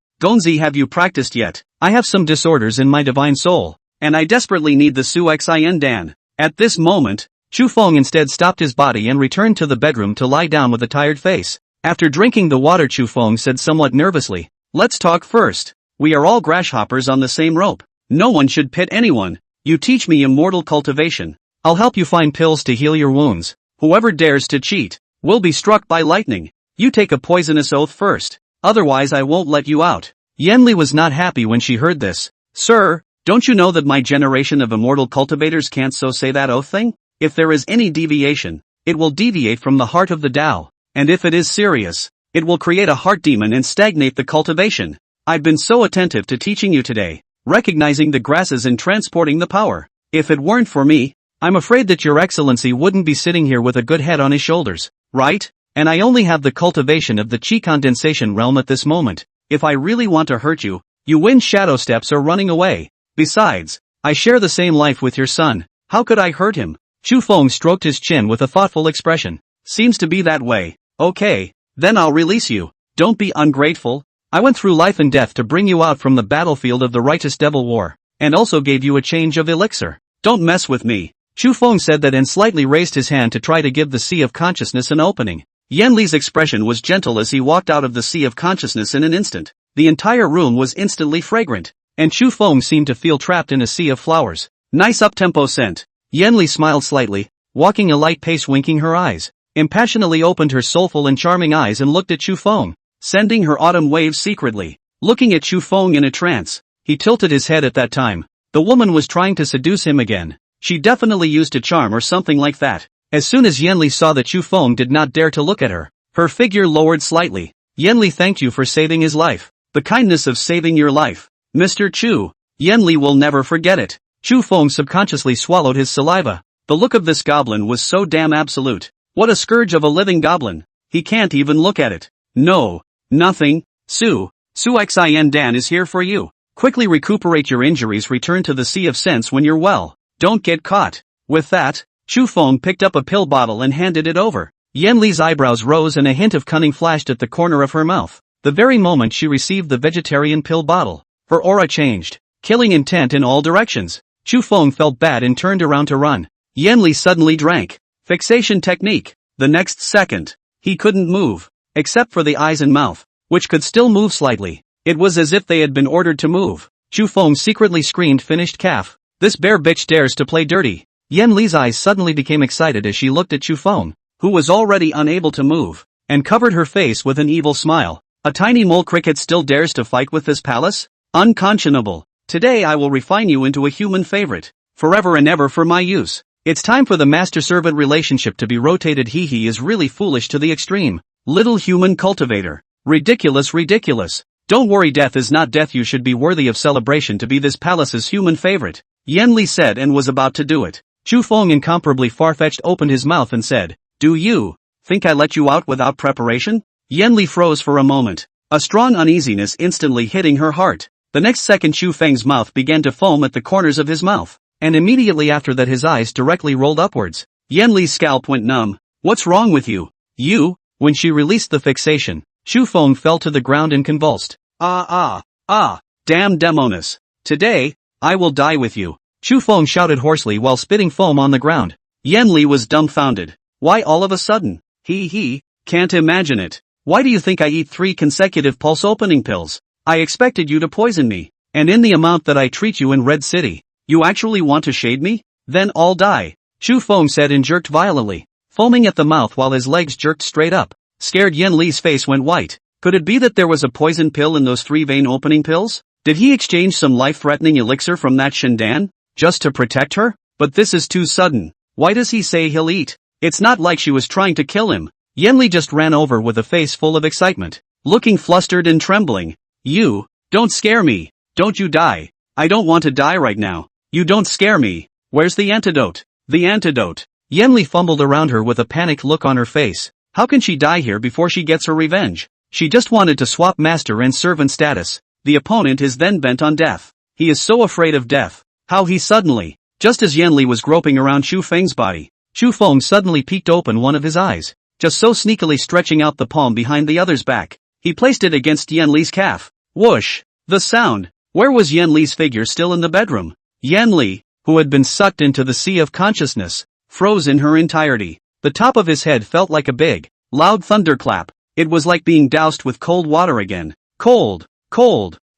Speaker 1: have you practiced yet? I have some disorders in my divine soul, and I desperately need the Su Xin Dan. At this moment, Chu Feng instead stopped his body and returned to the bedroom to lie down with a tired face. After drinking the water, Chu Feng said somewhat nervously, let's talk first. We are all grasshoppers on the same rope. No one should pit anyone. You teach me immortal cultivation. I'll help you find pills to heal your wounds. Whoever dares to cheat will be struck by lightning. You take a poisonous oath first. Otherwise I won't let you out. Yan Li was not happy when she heard this. Sir, don't you know that my generation of immortal cultivators can't so say that oath thing? If there is any deviation, it will deviate from the heart of the Tao, and if it is serious, it will create a heart demon and stagnate the cultivation. I've been so attentive to teaching you today, recognizing the grasses and transporting the power. If it weren't for me, I'm afraid that your excellency wouldn't be sitting here with a good head on his shoulders, right? And I only have the cultivation of the chi condensation realm at this moment. If I really want to hurt you, you win shadow steps or running away. Besides, I share the same life with your son. How could I hurt him? Chu Feng stroked his chin with a thoughtful expression. Seems to be that way. Okay, then I'll release you. Don't be ungrateful. I went through life and death to bring you out from the battlefield of the righteous devil war, and also gave you a change of elixir. Don't mess with me. Chu Feng said that and slightly raised his hand to try to give the Sea of Consciousness an opening. Yan Li's expression was gentle as he walked out of the Sea of Consciousness in an instant. The entire room was instantly fragrant, and Chu Feng seemed to feel trapped in a sea of flowers. Nice up-tempo scent. Yan Li smiled slightly, walking a light pace, winking her eyes. Impassionately opened her soulful and charming eyes and looked at Chu Feng, sending her autumn waves secretly. Looking at Chu Feng in a trance, he tilted his head at that time. The woman was trying to seduce him again. She definitely used a charm or something like that. As soon as Yan Li saw that Chu Feng did not dare to look at her, her figure lowered slightly. Yan Li thanked you for saving his life. The kindness of saving your life, Mr. Chu. Yan Li will never forget it. Chu Feng subconsciously swallowed his saliva. The look of this goblin was so damn absolute. What a scourge of a living goblin. He can't even look at it. No. Nothing. Su Xin Dan is here for you. Quickly recuperate your injuries, return to the Sea of Sense when you're well. Don't get caught. With that, Chu Feng picked up a pill bottle and handed it over. Yan Li's eyebrows rose and a hint of cunning flashed at the corner of her mouth. The very moment she received the vegetarian pill bottle, her aura changed, killing intent in all directions. Chu Feng felt bad and turned around to run. Yan Li suddenly drank. Fixation technique. The next second, he couldn't move, except for the eyes and mouth, which could still move slightly. It was as if they had been ordered to move. Chu Feng secretly screamed, finished calf. This bare bitch dares to play dirty. Yan Li's eyes suddenly became excited as she looked at Chu Feng, who was already unable to move, and covered her face with an evil smile. A tiny mole cricket still dares to fight with this palace? Unconscionable. Today I will refine you into a human favorite, forever and ever for my use. It's time for the master-servant relationship to be rotated. He is really foolish to the extreme. Little human cultivator. Ridiculous. Don't worry, death is not death. You should be worthy of celebration to be this palace's human favorite. Yan Li said and was about to do it. Chu Feng, incomparably far-fetched, opened his mouth and said, Do you think I let you out without preparation? Yan Li froze for a moment, a strong uneasiness instantly hitting her heart. The next second Chu Feng's mouth began to foam at the corners of his mouth, and immediately after that his eyes directly rolled upwards. Yan Li's scalp went numb. What's wrong with you? You? When she released the fixation, Chu Feng fell to the ground and convulsed. Damn demoness. Today, I will die with you. Chu Feng shouted hoarsely while spitting foam on the ground. Yan Li was dumbfounded. Why all of a sudden? Can't imagine it. Why do you think I eat 3 consecutive pulse opening pills? I expected you to poison me. And in the amount that I treat you in Red City, you actually want to shade me? Then I'll die. Chu Feng said and jerked violently, foaming at the mouth while his legs jerked straight up. Scared Yan Li's face went white. Could it be that there was a poison pill in those 3 vein opening pills? Did he exchange some life-threatening elixir from that Shindan, just to protect her? But this is too sudden. Why does he say he'll eat? It's not like she was trying to kill him. Yan Li just ran over with a face full of excitement, looking flustered and trembling. You, don't scare me. Don't you die. I don't want to die right now. You don't scare me. Where's the antidote? The antidote. Yan Li fumbled around her with a panicked look on her face. How can she die here before she gets her revenge? She just wanted to swap master and servant status. The opponent is then bent on death. He is so afraid of death. How he suddenly, just as Yan Li was groping around Chu Feng's body, Chu Feng suddenly peeked open one of his eyes, just so sneakily stretching out the palm behind the other's back. He placed it against Yan Li's calf. Whoosh! The sound. Where was Yan Li's figure? Still in the bedroom. Yan Li, who had been sucked into the sea of consciousness, froze in her entirety. The top of his head felt like a big, loud thunderclap. It was like being doused with cold water again. Cold,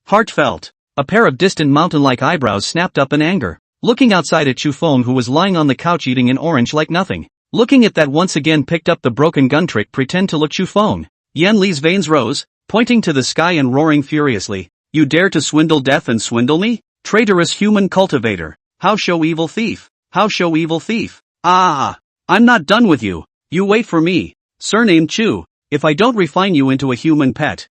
Speaker 1: heartfelt. A pair of distant mountain-like eyebrows snapped up in anger, looking outside at Chu Feng, who was lying on the couch eating an orange like nothing. Looking at that, once again picked up the broken gun trick, pretend to look Chu Feng. Yan Li's veins rose, pointing to the sky and roaring furiously. You dare to swindle death and swindle me? Traitorous human cultivator. How show evil thief? How show evil thief? Ah! I'm not done with you. You wait for me. Surname Chu. If I don't refine you into a human pet,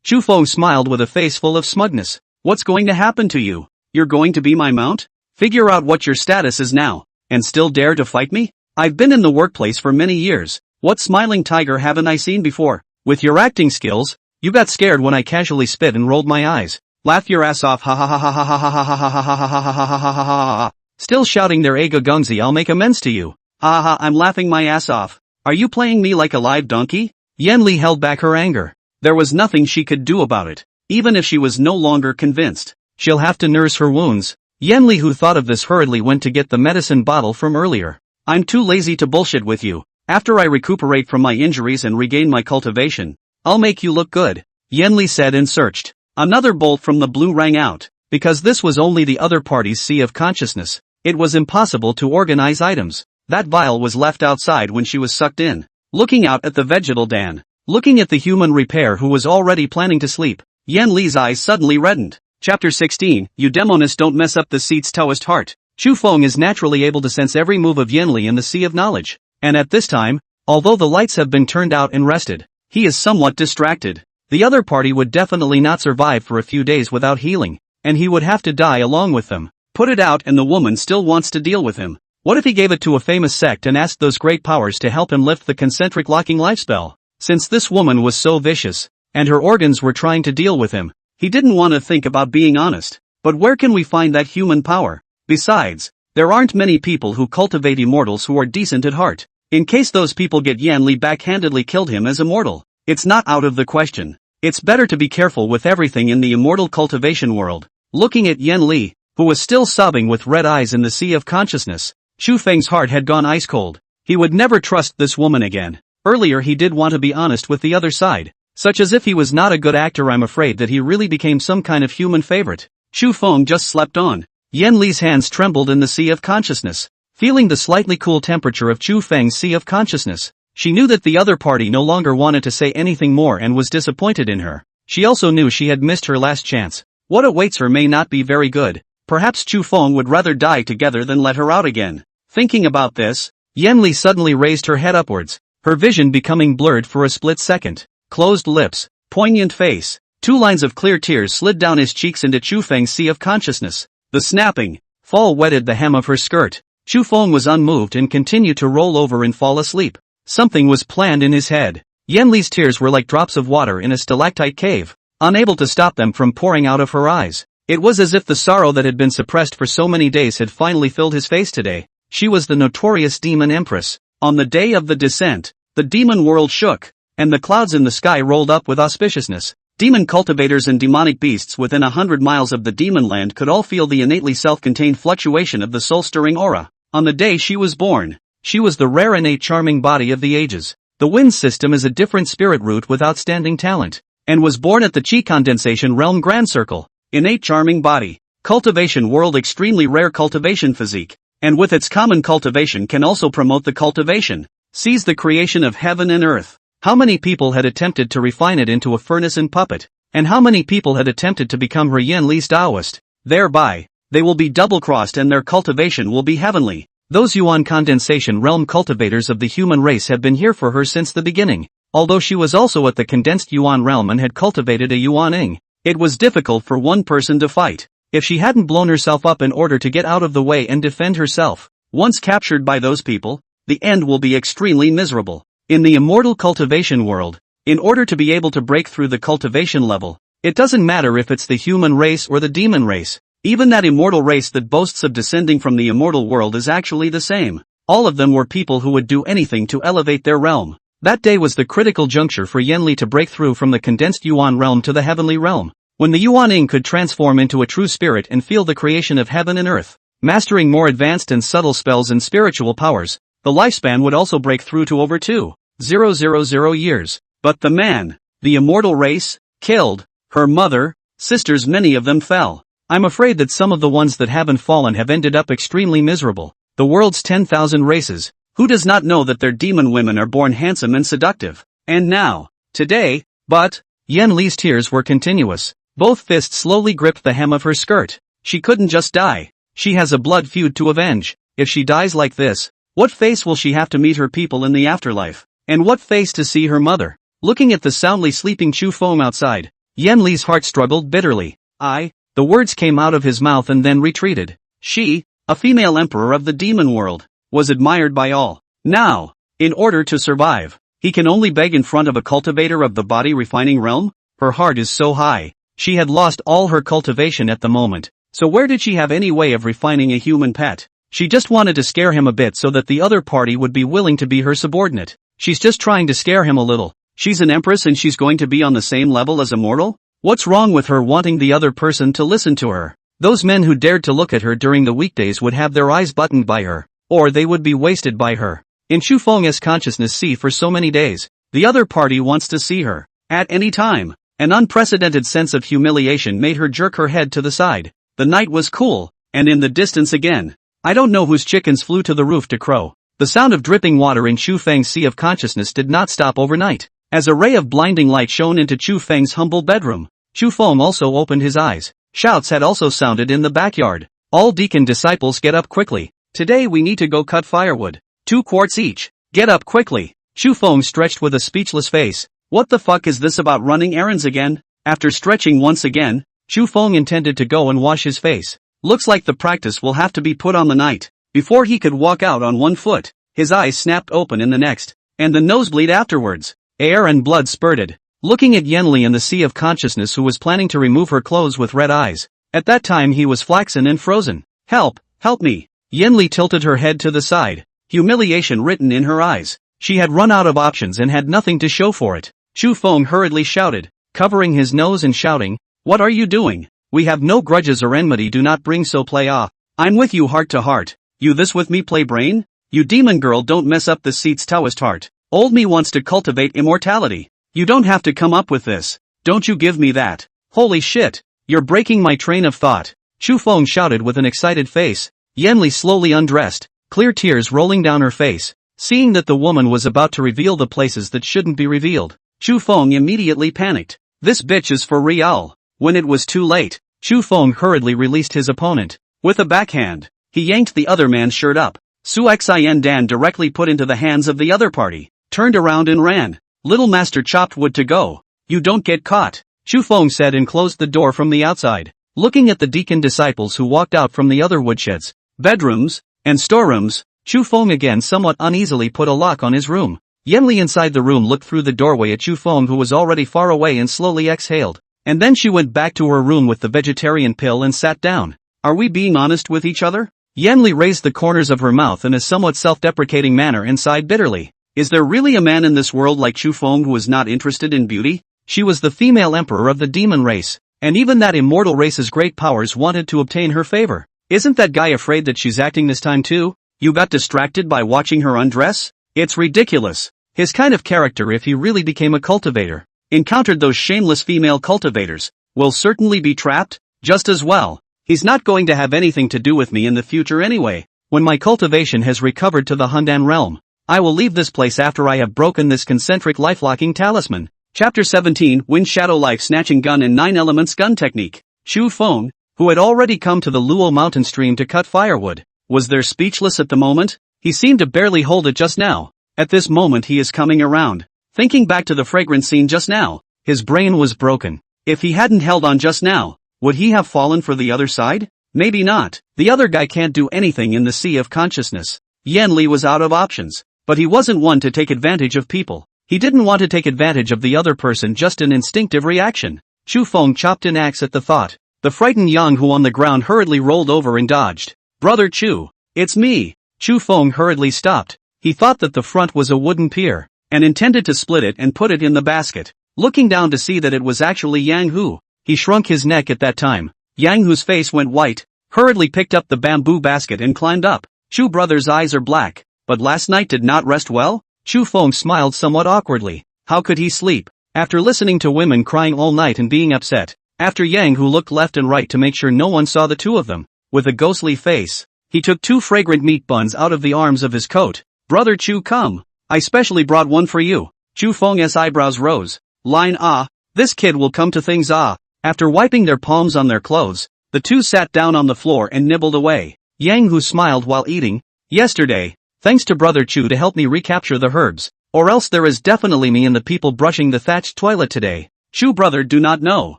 Speaker 1: Chu Feng smiled with a face full of smugness. What's going to happen to you? You're going to be my mount? Figure out what your status is now, and still dare to fight me? I've been in the workplace for many years. What smiling tiger haven't I seen before? With your acting skills, you got scared when I casually spit and rolled my eyes. Laugh your ass off, ha ha ha ha ha ha ha ha ha ha ha ha ha ha ha ha ha. Still shouting their ego gungzi, I'll make amends to you. Ha ha, I'm laughing my ass off. Are you playing me like a live donkey? Yanli held back her anger. There was nothing she could do about it, even if she was no longer convinced. She'll have to nurse her wounds. Yanli, who thought of this, hurriedly went to get the medicine bottle from earlier. I'm too lazy to bullshit with you. After I recuperate from my injuries and regain my cultivation, I'll make you look good, Yanli said and searched. Another bolt from the blue rang out. Because this was only the other party's sea of consciousness, it was impossible to organize items. That vial was left outside when she was sucked in. Looking out at the vegetal Dan, looking at the human repair who was already planning to sleep, Yan Li's eyes suddenly reddened. Chapter 16, You demonists don't mess up the seat's Taoist heart. Chu Feng is naturally able to sense every move of Yan Li in the sea of knowledge. And at this time, although the lights have been turned out and rested, he is somewhat distracted. The other party would definitely not survive for a few days without healing, and he would have to die along with them. Put it out and the woman still wants to deal with him. What if he gave it to a famous sect and asked those great powers to help him lift the concentric locking life spell? Since this woman was so vicious, and her organs were trying to deal with him, he didn't want to think about being honest. But where can we find that human power? Besides, there aren't many people who cultivate immortals who are decent at heart. In case those people get Yan Li backhandedly killed him as immortal, it's not out of the question. It's better to be careful with everything in the immortal cultivation world. Looking at Yan Li, who was still sobbing with red eyes in the sea of consciousness, Chu Feng's heart had gone ice cold. He would never trust this woman again. Earlier he did want to be honest with the other side. Such as if he was not a good actor, I'm afraid that he really became some kind of human favorite. Chu Feng just slept on. Yan Li's hands trembled in the sea of consciousness. Feeling the slightly cool temperature of Chu Feng's sea of consciousness, she knew that the other party no longer wanted to say anything more and was disappointed in her. She also knew she had missed her last chance. What awaits her may not be very good. Perhaps Chu Feng would rather die together than let her out again. Thinking about this, Yan Li suddenly raised her head upwards, her vision becoming blurred for a split second. Closed lips, poignant face, 2 lines of clear tears slid down his cheeks into Chu Feng's sea of consciousness. The snapping fall wetted the hem of her skirt. Chu Feng was unmoved and continued to roll over and fall asleep. Something was planned in his head. Yan Li's tears were like drops of water in a stalactite cave, unable to stop them from pouring out of her eyes. It was as if the sorrow that had been suppressed for so many days had finally filled his face today. She was the notorious demon empress. On the day of the descent, the demon world shook, and the clouds in the sky rolled up with auspiciousness. Demon cultivators and demonic beasts within 100 miles of the demon land could all feel the innately self-contained fluctuation of the soul-stirring aura. On the day she was born, she was the rare innate charming body of the ages. The wind system is a different spirit root with outstanding talent, and was born at the chi condensation realm grand circle. Innate charming body, cultivation world, extremely rare cultivation physique, and with its common cultivation can also promote the cultivation, sees the creation of heaven and earth. How many people had attempted to refine it into a furnace and puppet, and how many people had attempted to become her Yan Li's Taoist? Thereby, they will be double-crossed and their cultivation will be heavenly. Those Yuan condensation realm cultivators of the human race have been here for her since the beginning. Although she was also at the condensed Yuan realm and had cultivated a Yuan Ing, it was difficult for one person to fight. If she hadn't blown herself up in order to get out of the way and defend herself, once captured by those people, the end will be extremely miserable. In the immortal cultivation world, in order to be able to break through the cultivation level, it doesn't matter if it's the human race or the demon race. Even that immortal race that boasts of descending from the immortal world is actually the same. All of them were people who would do anything to elevate their realm. That day was the critical juncture for Yan Li to break through from the condensed Yuan realm to the heavenly realm. When the Yuan Ing could transform into a true spirit and feel the creation of heaven and earth, mastering more advanced and subtle spells and spiritual powers, the lifespan would also break through to over 2,000 years. But the man, the immortal race, killed her mother, sisters, many of them fell. I'm afraid that some of the ones that haven't fallen have ended up extremely miserable. The world's 10,000 races, who does not know that their demon women are born handsome and seductive? And now, today, but, Yan Li's tears were continuous. Both fists slowly gripped the hem of her skirt. She couldn't just die. She has a blood feud to avenge. If she dies like this, what face will she have to meet her people in the afterlife? And what face to see her mother? Looking at the soundly sleeping Chu Feng outside, Yan Li's heart struggled bitterly. The words came out of his mouth and then retreated. She, a female emperor of the demon world, was admired by all. Now, in order to survive, he can only beg in front of a cultivator of the body refining realm? Her heart is so high. She had lost all her cultivation at the moment, so where did she have any way of refining a human pet? She just wanted to scare him a bit so that the other party would be willing to be her subordinate. She's just trying to scare him a little. She's an empress and she's going to be on the same level as a mortal? What's wrong with her wanting the other person to listen to her? Those men who dared to look at her during the weekdays would have their eyes buttoned by her, or they would be wasted by her. In Chu Feng's consciousness for so many days, the other party wants to see her. At any time, an unprecedented sense of humiliation made her jerk her head to the side. The night was cool, and in the distance again, I don't know whose chickens flew to the roof to crow. The sound of dripping water in Chu Feng's sea of consciousness did not stop overnight. As a ray of blinding light shone into Chu Feng's humble bedroom, Chu Feng also opened his eyes. Shouts had also sounded in the backyard. All deacon disciples, get up quickly. Today we need to go cut firewood. 2 quarts each. Get up quickly. Chu Feng stretched with a speechless face. What the fuck is this about running errands again? After stretching once again, Chu Feng intended to go and wash his face. Looks like the practice will have to be put on the night. Before he could walk out on one foot, his eyes snapped open in the next, and the nosebleed afterwards. Air and blood spurted. Looking at Yan Li in the sea of consciousness, who was planning to remove her clothes with red eyes. At that time he was flaxen and frozen. Help me. Yan Li tilted her head to the side, humiliation written in her eyes. She had run out of options and had nothing to show for it. Chu Feng hurriedly shouted, covering his nose and shouting, "What are you doing? We have no grudges or enmity, do not bring so play off. I'm with you heart to heart. You this with me play brain? You demon girl, don't mess up the seat's Taoist heart. Old me wants to cultivate immortality. You don't have to come up with this. Don't you give me that. Holy shit. You're breaking my train of thought." Chu Feng shouted with an excited face. Yan Li slowly undressed, clear tears rolling down her face. Seeing that the woman was about to reveal the places that shouldn't be revealed, Chu Feng immediately panicked. This bitch is for real. When it was too late, Chu Feng hurriedly released his opponent. With a backhand, he yanked the other man's shirt up. Su Xin Dan directly put into the hands of the other party, turned around and ran. Little master chopped wood to go. You don't get caught, Chu Feng said and closed the door from the outside. Looking at the deacon disciples who walked out from the other woodsheds, bedrooms, and storerooms, Chu Feng again somewhat uneasily put a lock on his room. Yan Li inside the room looked through the doorway at Chu Feng, who was already far away, and slowly exhaled. And then she went back to her room with the vegetarian pill and sat down. Are we being honest with each other? Yan Li raised the corners of her mouth in a somewhat self-deprecating manner and sighed bitterly. Is there really a man in this world like Chu Feng who is not interested in beauty? She was the female emperor of the demon race, and even that immortal race's great powers wanted to obtain her favor. Isn't that guy afraid that she's acting this time too? You got distracted by watching her undress? It's ridiculous. His kind of character, if he really became a cultivator, encountered those shameless female cultivators, will certainly be trapped, just as well. He's not going to have anything to do with me in the future anyway. When my cultivation has recovered to the Hundan realm, I will leave this place after I have broken this concentric life-locking talisman. Chapter 17, Wind Shadow Life Snatching Gun and 9 Elements Gun Technique. Chu Feng, who had already come to the Luo mountain stream to cut firewood, was there speechless at the moment. He seemed to barely hold it just now. At this moment he is coming around. Thinking back to the fragrance scene just now, his brain was broken. If he hadn't held on just now, would he have fallen for the other side? Maybe not. The other guy can't do anything in the sea of consciousness. Yan Li was out of options. But he wasn't one to take advantage of people. He didn't want to take advantage of the other person, just an instinctive reaction. Chu Feng chopped an axe at the thought. The frightened Yang Hu on the ground hurriedly rolled over and dodged. Brother Chu, it's me. Chu Feng hurriedly stopped. He thought that the front was a wooden pier, and intended to split it and put it in the basket. Looking down to see that it was actually Yang Hu, he shrunk his neck at that time. Yang Hu's face went white, hurriedly picked up the bamboo basket and climbed up. Chu brother's eyes are black. But last night did not rest well? Chu Feng smiled somewhat awkwardly. How could he sleep? After listening to women crying all night and being upset. After Yang Hu looked left and right to make sure no one saw the two of them. With a ghostly face, he took 2 fragrant meat buns out of the arms of his coat. Brother Chu, come. I specially brought one for you. Chu Feng's eyebrows rose. Line, ah. This kid will come to things, ah. After wiping their palms on their clothes, the two sat down on the floor and nibbled away. Yang Hu smiled while eating. Yesterday, thanks to Brother Chu to help me recapture the herbs, or else there is definitely me and the people brushing the thatched toilet today. Chu brother do not know.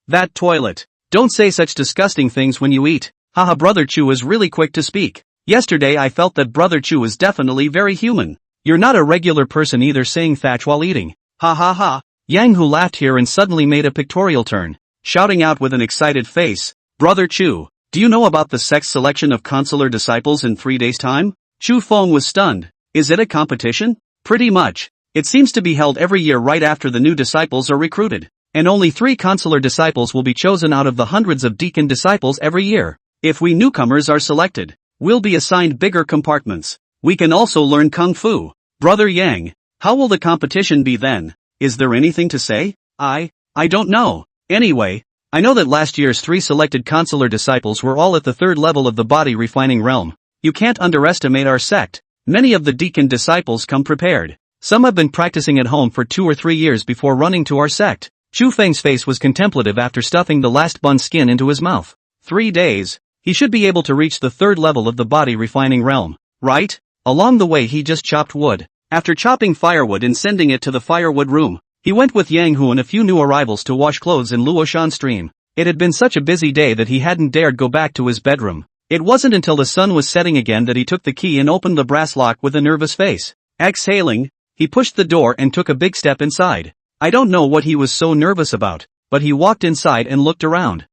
Speaker 1: That toilet. Don't say such disgusting things when you eat. Haha, Brother Chu is really quick to speak. Yesterday I felt that Brother Chu is definitely very human. You're not a regular person either, saying thatch while eating. Ha ha ha. Yang Hu laughed here and suddenly made a pictorial turn, shouting out with an excited face, Brother Chu, do you know about the sect's selection of consular disciples in 3 days' time? Chu Feng was stunned. Is it a competition? Pretty much. It seems to be held every year right after the new disciples are recruited. And only 3 consular disciples will be chosen out of the hundreds of deacon disciples every year. If we newcomers are selected, we'll be assigned bigger compartments. We can also learn Kung Fu. Brother Yang, how will the competition be then? Is there anything to say? I don't know. Anyway, I know that last year's 3 selected consular disciples were all at the 3rd level of the body refining realm. You can't underestimate our sect. Many of the deacon disciples come prepared. Some have been practicing at home for 2 or 3 years before running to our sect. Chu Feng's face was contemplative after stuffing the last bun skin into his mouth. 3 days. He should be able to reach the 3rd level of the body refining realm, right? Along the way he just chopped wood. After chopping firewood and sending it to the firewood room, he went with Yang Hu and a few new arrivals to wash clothes in Luoshan stream. It had been such a busy day that he hadn't dared go back to his bedroom. It wasn't until the sun was setting again that he took the key and opened the brass lock with a nervous face. Exhaling, he pushed the door and took a big step inside. I don't know what he was so nervous about, but he walked inside and looked around.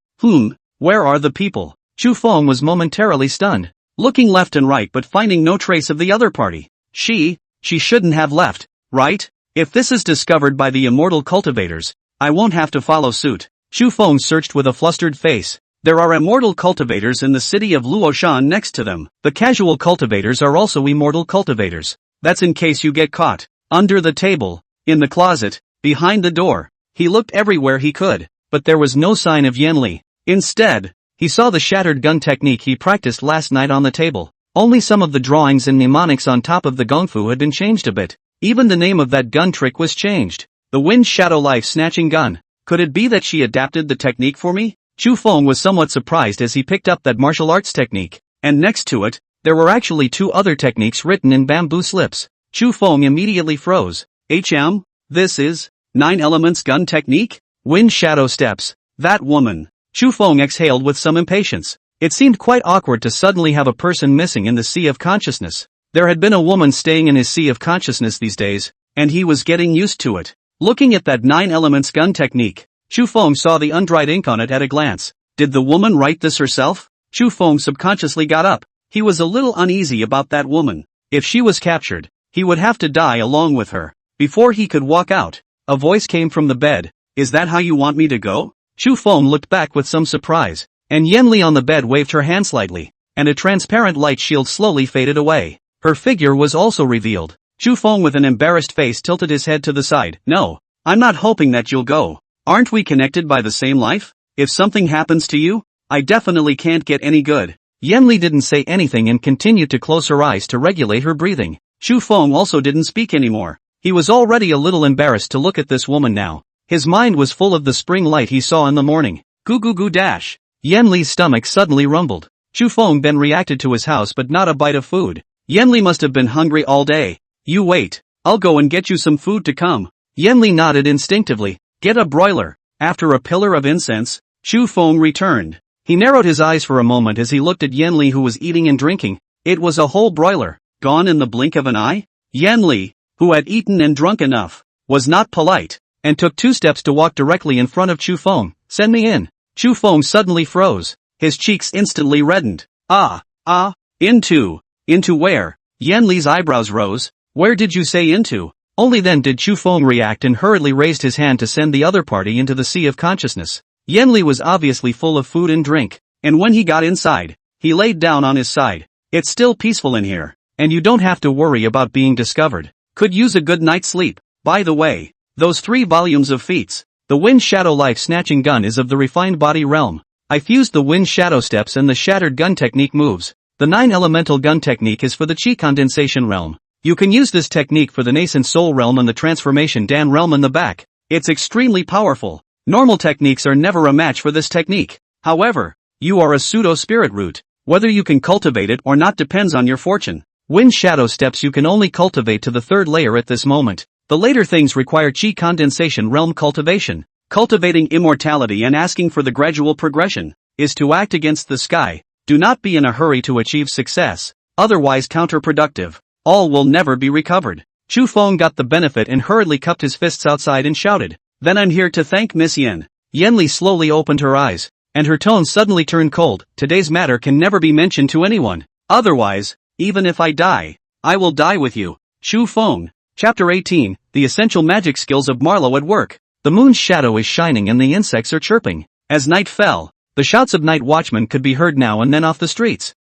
Speaker 1: Where are the people? Chu Feng was momentarily stunned, looking left and right but finding no trace of the other party. She shouldn't have left, right? If this is discovered by the immortal cultivators, I won't have to follow suit. Chu Feng searched with a flustered face. There are immortal cultivators in the city of Luoshan next to them. The casual cultivators are also immortal cultivators. That's in case you get caught. Under the table, in the closet, behind the door. He looked everywhere he could, but there was no sign of Yanli. Instead, he saw the shattered gun technique he practiced last night on the table. Only some of the drawings and mnemonics on top of the gongfu had been changed a bit. Even the name of that gun trick was changed. The Wind Shadow Life Snatching Gun. Could it be that she adapted the technique for me? Chu Feng was somewhat surprised as he picked up that martial arts technique, and next to it, there were actually 2 other techniques written in bamboo slips. Chu Feng immediately froze. This is 9 Elements Gun Technique? Wind Shadow Steps. That woman. Chu Feng exhaled with some impatience. It seemed quite awkward to suddenly have a person missing in the sea of consciousness. There had been a woman staying in his sea of consciousness these days, and he was getting used to it. Looking at that 9 Elements Gun Technique, Chu Feng saw the undried ink on it at a glance. Did the woman write this herself? Chu Feng subconsciously got up. He was a little uneasy about that woman. If she was captured, he would have to die along with her. Before he could walk out, a voice came from the bed. Is that how you want me to go? Chu Feng looked back with some surprise, and Yanli on the bed waved her hand slightly, and a transparent light shield slowly faded away. Her figure was also revealed. Chu Feng with an embarrassed face tilted his head to the side. No, I'm not hoping that you'll go. Aren't we connected by the same life? If something happens to you, I definitely can't get any good. Yanli didn't say anything and continued to close her eyes to regulate her breathing. Chu Feng also didn't speak anymore. He was already a little embarrassed to look at this woman now. His mind was full of the spring light he saw in the morning. Goo goo goo dash. Yanli's stomach suddenly rumbled. Chu Feng then reacted to his house but not a bite of food. Yanli must have been hungry all day. You wait. I'll go and get you some food to come. Yanli nodded instinctively. Get a broiler. After a pillar of incense, Chu Feng returned. He narrowed his eyes for a moment as he looked at Yanli, who was eating and drinking. It was a whole broiler, gone in the blink of an eye. Yanli, who had eaten and drunk enough, was not polite, and took 2 steps to walk directly in front of Chu Feng. Send me in. Chu Feng suddenly froze. His cheeks instantly reddened. Into where? Yanli's eyebrows rose. Where did you say into? Only then did Chu Feng react and hurriedly raised his hand to send the other party into the sea of consciousness. Yanli was obviously full of food and drink, and when he got inside, he laid down on his side. It's still peaceful in here, and you don't have to worry about being discovered. Could use a good night's sleep. By the way, those 3 volumes of feats. The Wind Shadow Life Snatching Gun is of the refined body realm. I fused the Wind Shadow Steps and the Shattered Gun Technique moves. The 9 Elemental Gun Technique is for the Chi Condensation realm. You can use this technique for the Nascent Soul realm and the Transformation Dan realm in the back. It's extremely powerful. Normal techniques are never a match for this technique. However, you are a pseudo-spirit root. Whether you can cultivate it or not depends on your fortune. Wind shadow steps you can only cultivate to the third layer at this moment. The later things require chi condensation realm cultivation. Cultivating immortality and asking for the gradual progression is to act against the sky. Do not be in a hurry to achieve success, otherwise counterproductive. All will never be recovered. Chu Feng got the benefit and hurriedly cupped his fists outside and shouted, "Then I'm here to thank Miss Yen." Yenli slowly opened her eyes, and her tone suddenly turned cold. "Today's matter can never be mentioned to anyone. Otherwise, even if I die, I will die with you." Chu Feng. Chapter 18, The Essential Magic Skills of Marlowe at Work. The moon's shadow is shining and the insects are chirping. As night fell, the shouts of night watchmen could be heard now and then off the streets.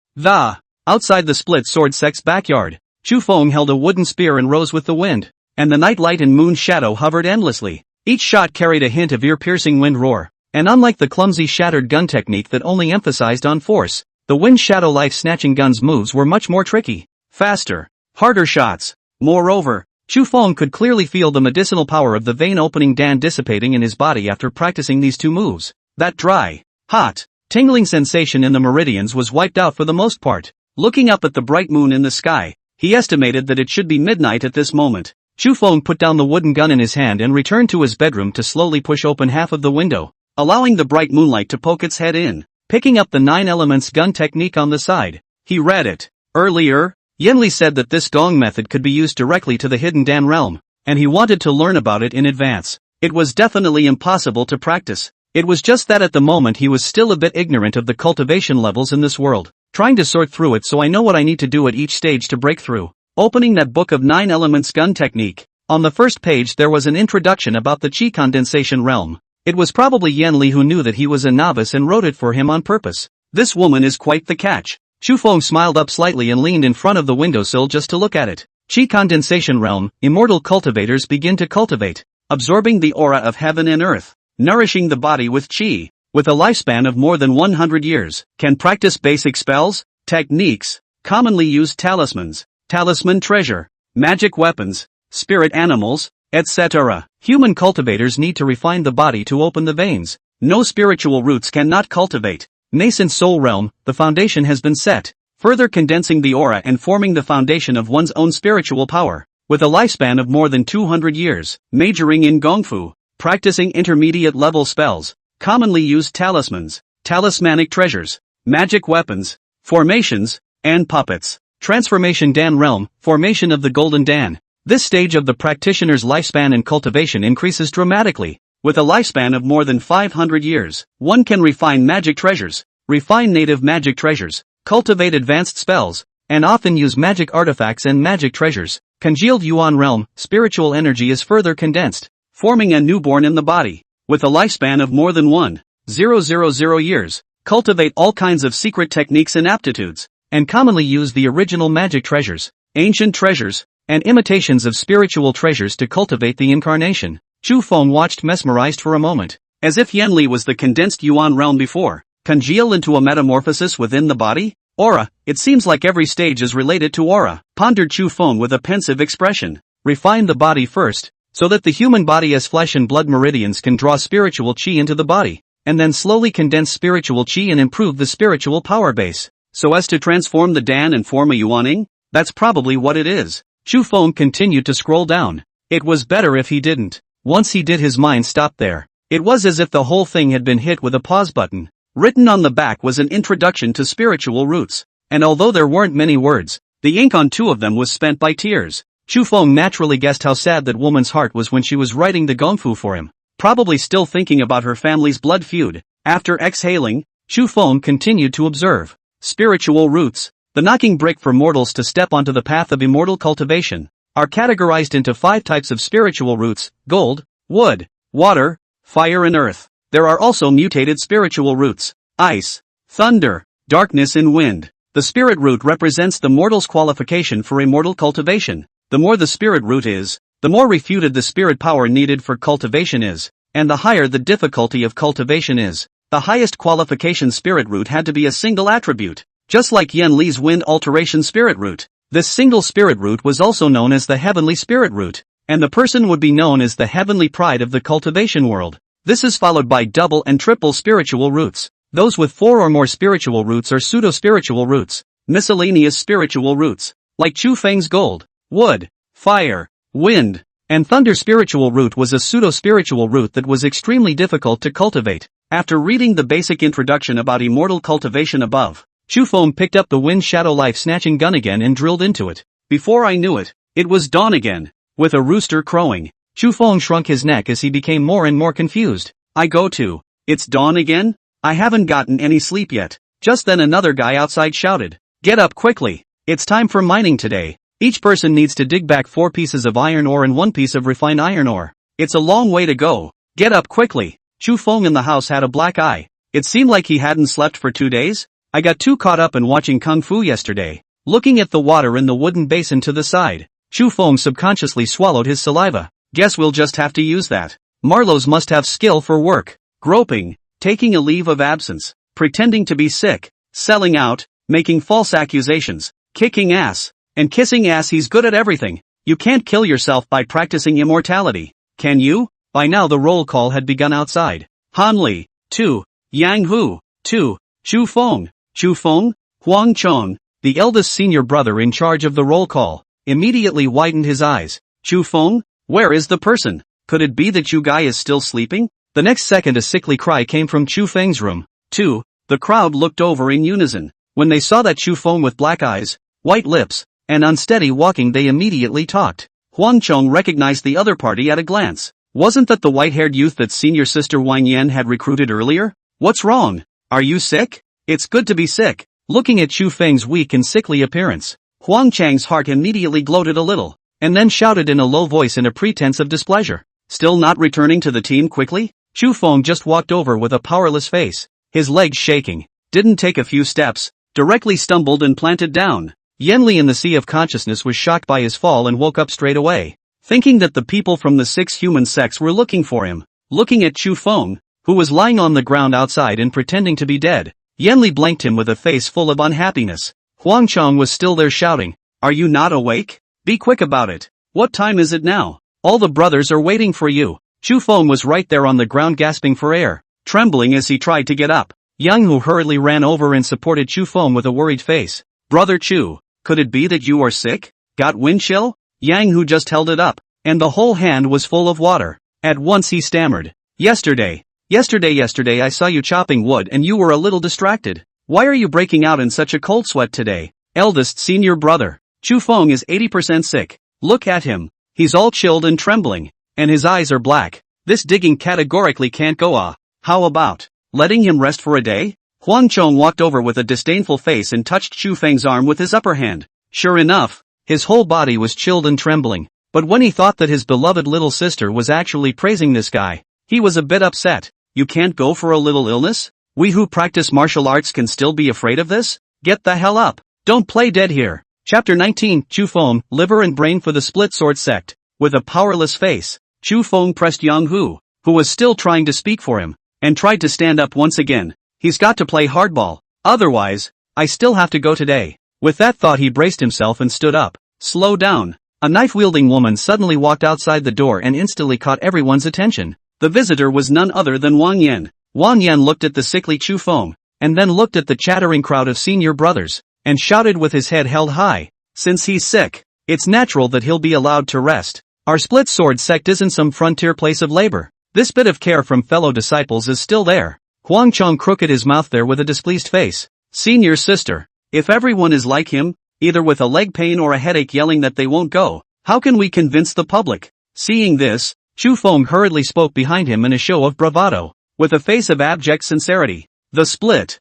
Speaker 1: Outside the split sword sect's backyard, Chu Feng held a wooden spear and rose with the wind, and the night light and moon shadow hovered endlessly. Each shot carried a hint of ear-piercing wind roar, and unlike the clumsy shattered gun technique that only emphasized on force, the wind shadow life-snatching gun's moves were much more tricky. Faster, harder shots. Moreover, Chu Feng could clearly feel the medicinal power of the vein-opening Dan dissipating in his body after practicing these two moves. That dry, hot, tingling sensation in the meridians was wiped out for the most part. Looking up at the bright moon in the sky, he estimated that it should be midnight at this moment. Chu Feng put down the wooden gun in his hand and returned to his bedroom to slowly push open half of the window, allowing the bright moonlight to poke its head in. Picking up the 9 elements gun technique on the side, he read it. Earlier, Yenli said that this dong method could be used directly to the hidden Dan realm, and he wanted to learn about it in advance. It was definitely impossible to practice. It was just that at the moment he was still a bit ignorant of the cultivation levels in this world, trying to sort through it so I know what I need to do at each stage to break through. Opening that book of 9 elements gun technique, on the first page there was an introduction about the chi condensation realm. It was probably Yenli who knew that he was a novice and wrote it for him on purpose. This woman is quite the catch. Chu Feng smiled up slightly and leaned in front of the windowsill just to look at it. Chi condensation realm, immortal cultivators begin to cultivate, absorbing the aura of heaven and earth, nourishing the body with chi, with a lifespan of more than 100 years, can practice basic spells, techniques, commonly used talismans, talisman treasure, magic weapons, spirit animals, etc. Human cultivators need to refine the body to open the veins. No spiritual roots cannot cultivate. Nascent soul realm, the foundation has been set, further condensing the aura and forming the foundation of one's own spiritual power. With a lifespan of more than 200 years, majoring in gongfu, practicing intermediate level spells, commonly used talismans, talismanic treasures, magic weapons, formations, and puppets. Transformation Dan realm, formation of the golden Dan. This stage of the practitioner's lifespan and cultivation increases dramatically. With a lifespan of more than 500 years, one can refine magic treasures, refine native magic treasures, cultivate advanced spells, and often use magic artifacts and magic treasures. Congealed Yuan realm, spiritual energy is further condensed, forming a newborn in the body. With a lifespan of more than 1,000 years, cultivate all kinds of secret techniques and aptitudes, and commonly use the original magic treasures, ancient treasures, and imitations of spiritual treasures to cultivate the incarnation. Chu Feng watched mesmerized for a moment, as if Yenli was the condensed Yuan realm before. Congeal into a metamorphosis within the body? Aura, it seems like every stage is related to aura, pondered Chu Feng with a pensive expression. Refine the body first, so that the human body as flesh and blood meridians can draw spiritual chi into the body, and then slowly condense spiritual chi and improve the spiritual power base, so as to transform the Dan and form a Yuaning? That's probably what it is. Chu Feng continued to scroll down. It was better if he didn't. Once he did, his mind stopped there. It was as if the whole thing had been hit with a pause button. Written on the back was an introduction to spiritual roots, and although there weren't many words, the ink on 2 of them was spent by tears. Chu Feng naturally guessed how sad that woman's heart was when she was writing the gongfu for him, probably still thinking about her family's blood feud. After exhaling, Chu Feng continued to observe. Spiritual roots, the knocking brick for mortals to step onto the path of immortal cultivation, are categorized into 5 types of spiritual roots: gold, wood, water, fire and earth. There are also mutated spiritual roots: ice, thunder, darkness and wind. The spirit root represents the mortal's qualification for immortal cultivation. The more the spirit root is, the more refuted the spirit power needed for cultivation is, and the higher the difficulty of cultivation is. The highest qualification spirit root had to be a single attribute, just like Yen Li's wind alteration spirit root. This single spirit root was also known as the heavenly spirit root, and the person would be known as the heavenly pride of the cultivation world. This is followed by double and triple spiritual roots. Those with 4 or more spiritual roots are pseudo-spiritual roots, miscellaneous spiritual roots, like Chu Feng's gold, wood, fire, wind, and thunder spiritual root was a pseudo-spiritual root that was extremely difficult to cultivate. After reading the basic introduction about immortal cultivation above, Chu Feng picked up the wind shadow life snatching gun again and drilled into it. Before I knew it, it was dawn again. With a rooster crowing, Chu Feng shrunk his neck as he became more and more confused. It's dawn again? I haven't gotten any sleep yet. Just then another guy outside shouted, "Get up quickly! It's time for mining today. Each person needs to dig back 4 pieces of iron ore and 1 piece of refined iron ore. It's a long way to go. Get up quickly!" Chu Feng in the house had a black eye. It seemed like he hadn't slept for 2 days. I got too caught up in watching Kung Fu yesterday. Looking at the water in the wooden basin to the side, Chu Feng subconsciously swallowed his saliva. Guess we'll just have to use that. Marlows must have skill for work. Groping, taking a leave of absence, pretending to be sick, selling out, making false accusations, kicking ass, and kissing ass. He's good at everything. You can't kill yourself by practicing immortality, can you? By now the roll call had begun outside. Han Li, 2, Yang Hu, 2, Chu Feng, Huang Chong, the eldest senior brother in charge of the roll call, immediately widened his eyes. Chu Feng? Where is the person? Could it be that Chu Guy is still sleeping? The next second a sickly cry came from Chu Feng's room. 2. The crowd looked over in unison. When they saw that Chu Feng with black eyes, white lips, and unsteady walking, they immediately talked. Huang Chong recognized the other party at a glance. Wasn't that the white-haired youth that senior sister Wang Yan had recruited earlier? What's wrong? Are you sick? It's good to be sick. Looking at Chu Feng's weak and sickly appearance, Huang Chang's heart immediately gloated a little, and then shouted in a low voice in a pretense of displeasure. Still not returning to the team quickly? Chu Feng just walked over with a powerless face, his legs shaking, didn't take a few steps, directly stumbled and planted down. Yan Li in the sea of consciousness was shocked by his fall and woke up straight away, thinking that the people from the 6 human sects were looking for him. Looking at Chu Feng, who was lying on the ground outside and pretending to be dead, Yan Li blanked him with a face full of unhappiness. Huang Chong was still there shouting, "Are you not awake? Be quick about it. What time is it now? All the brothers are waiting for you." Chu Feng was right there on the ground gasping for air, trembling as he tried to get up. Yang Hu hurriedly ran over and supported Chu Feng with a worried face. "Brother Chu, could it be that you are sick? Got wind chill?" Yang Hu just held it up, and the whole hand was full of water. At once he stammered, Yesterday I saw you chopping wood and you were a little distracted. Why are you breaking out in such a cold sweat today?" Eldest senior brother. Chu Feng is 80% sick. Look at him. He's all chilled and trembling, and his eyes are black. This digging categorically can't go on. How about letting him rest for a day? Huang Chong walked over with a disdainful face and touched Chu Feng's arm with his upper hand. Sure enough, his whole body was chilled and trembling. But when he thought that his beloved little sister was actually praising this guy, he was a bit upset. You can't go for a little illness? We who practice martial arts can still be afraid of this? Get the hell up. Don't play dead here. Chapter 19, Chu Feng, liver and brain for the split sword sect. With a powerless face, Chu Feng pressed Yang Hu, who was still trying to speak for him, and tried to stand up once again. He's got to play hardball. Otherwise, I still have to go today. With that thought he braced himself and stood up. Slow down. A knife-wielding woman suddenly walked outside the door and instantly caught everyone's attention. The visitor was none other than Wang Yan. Wang Yan looked at the sickly Chu Feng, and then looked at the chattering crowd of senior brothers, and shouted with his head held high, "Since he's sick, it's natural that he'll be allowed to rest. Our split sword sect isn't some frontier place of labor. This bit of care from fellow disciples is still there." Huang Chong crooked his mouth there with a displeased face. "Senior sister, if everyone is like him, either with a leg pain or a headache yelling that they won't go, how can we convince the public?" Seeing this, Chu Feng hurriedly spoke behind him in a show of bravado, with a face of abject sincerity. "The split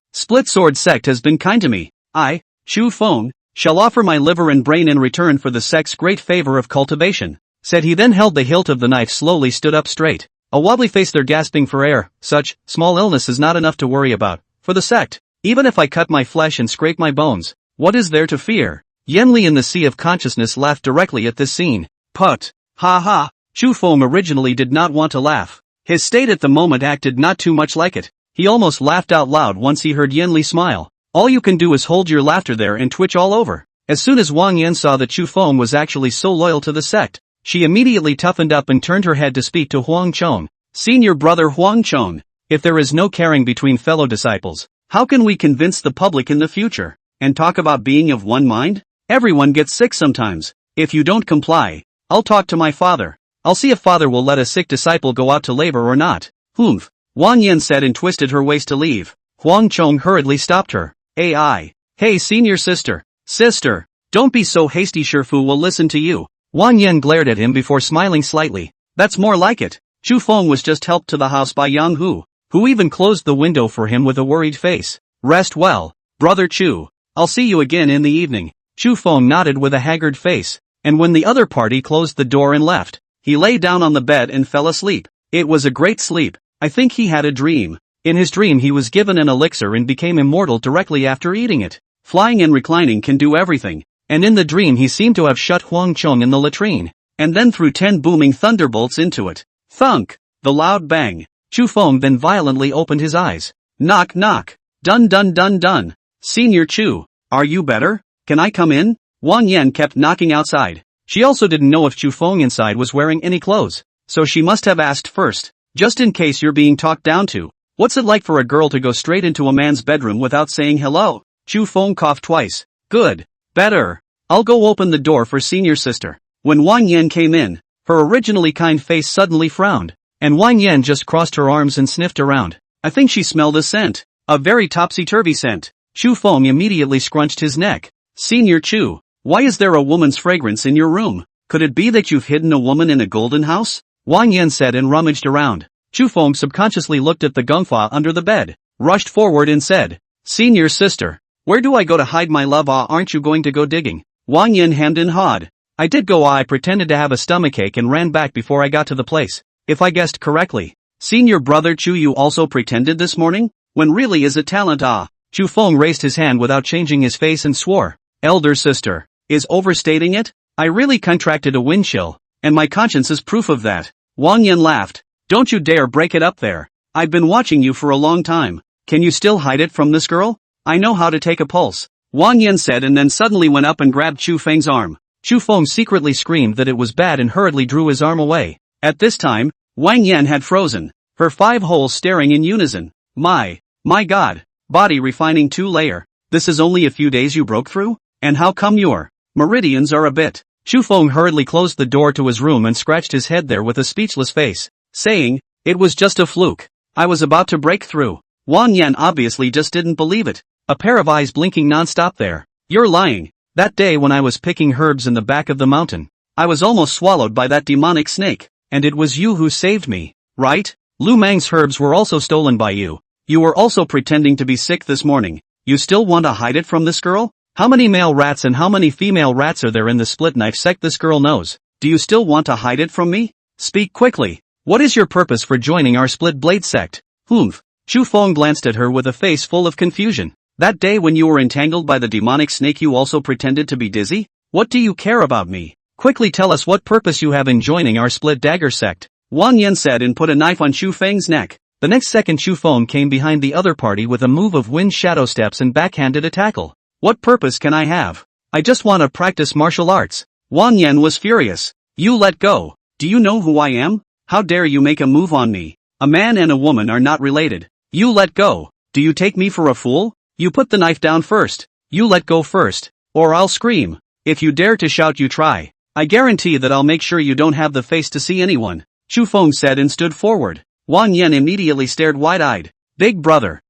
Speaker 1: sword sect has been kind to me. I, Chu Feng, shall offer my liver and brain in return for the sect's great favor of cultivation," said he, then held the hilt of the knife, slowly stood up straight. A wobbly face there gasping for air. "Such small illness is not enough to worry about. For the sect, even if I cut my flesh and scrape my bones, what is there to fear?" Yan Li in the sea of consciousness laughed directly at this scene. Put. Ha ha. Chu Feng originally did not want to laugh. His state at the moment acted not too much like it. He almost laughed out loud once he heard Yan Li smile. All you can do is hold your laughter there and twitch all over. As soon as Wang Yan saw that Chu Feng was actually so loyal to the sect, she immediately toughened up and turned her head to speak to Huang Chong. Senior brother Huang Chong. If there is no caring between fellow disciples, how can we convince the public in the future? And talk about being of one mind? Everyone gets sick sometimes. If you don't comply, I'll talk to my father. I'll see if father will let a sick disciple go out to labor or not. Humph. Wang Yan said and twisted her waist to leave. Huang Chong hurriedly stopped her. Hey senior sister. Sister. Don't be so hasty, Shifu will listen to you. Wang Yan glared at him before smiling slightly. That's more like it. Chu Feng was just helped to the house by Yang Hu, who even closed the window for him with a worried face. Rest well, brother Chu. I'll see you again in the evening. Chu Feng nodded with a haggard face, and when the other party closed the door and left, he lay down on the bed and fell asleep. It was a great sleep. I think he had a dream. In his dream he was given an elixir and became immortal directly after eating it. Flying and reclining can do everything, and in the dream he seemed to have shut Huang Chong in the latrine, and then threw 10 booming thunderbolts into it. Thunk! The loud bang. Chu Feng then violently opened his eyes. Knock knock. Dun dun dun dun. Senior Chu, are you better? Can I come in? Wang Yan kept knocking outside. She also didn't know if Chu Feng inside was wearing any clothes, so she must have asked first, just in case you're being talked down to. What's it like for a girl to go straight into a man's bedroom without saying hello? Chu Feng coughed twice. Good. Better. I'll go open the door for senior sister. When Wang Yan came in, her originally kind face suddenly frowned, and Wang Yan just crossed her arms and sniffed around. I think she smelled a scent. A very topsy-turvy scent. Chu Feng immediately scrunched his neck. Senior Chu, why is there a woman's fragrance in your room? Could it be that you've hidden a woman in a golden house? Wang Yan said and rummaged around. Chu Feng subconsciously looked at the gongfa under the bed, rushed forward and said, Senior sister, where do I go to hide my love? Aren't you going to go digging? Wang Yan hemmed and hawed. I did go. I pretended to have a stomachache and ran back before I got to the place. If I guessed correctly. Senior brother Chu, you also pretended this morning? When really is it talent? Chu Feng raised his hand without changing his face and swore. Elder sister, is overstating it? I really contracted a wind chill, and my conscience is proof of that. Wang Yan laughed. Don't you dare break it up there. I've been watching you for a long time. Can you still hide it from this girl? I know how to take a pulse. Wang Yan said and then suddenly went up and grabbed Chu Feng's arm. Chu Feng secretly screamed that it was bad and hurriedly drew his arm away. At this time, Wang Yan had frozen, her 5 holes staring in unison. My God, body refining 2-layer. This is only a few days you broke through? And how come your meridians are a bit? Chu Feng hurriedly closed the door to his room and scratched his head there with a speechless face, saying, it was just a fluke. I was about to break through. Wang Yan obviously just didn't believe it, a pair of eyes blinking non-stop there. You're lying. That day when I was picking herbs in the back of the mountain, I was almost swallowed by that demonic snake, and it was you who saved me, right? Lu Mang's herbs were also stolen by you. You were also pretending to be sick this morning. You still want to hide it from this girl? How many male rats and how many female rats are there in the split knife sect this girl knows? Do you still want to hide it from me? Speak quickly. What is your purpose for joining our split blade sect? Humph. Chu Feng glanced at her with a face full of confusion. That day when you were entangled by the demonic snake you also pretended to be dizzy? What do you care about me? Quickly tell us what purpose you have in joining our split dagger sect. Wang Yan said and put a knife on Chu Feng's neck. The next second Chu Feng came behind the other party with a move of wind shadow steps and backhanded a tackle. What purpose can I have? I just want to practice martial arts. Wang Yan was furious. You let go. Do you know who I am? How dare you make a move on me? A man and a woman are not related. You let go. Do you take me for a fool? You put the knife down first. You let go first, or I'll scream. If you dare to shout, you try. I guarantee that I'll make sure you don't have the face to see anyone. Chu Feng said and stood forward. Wang Yan immediately stared wide-eyed. Big brother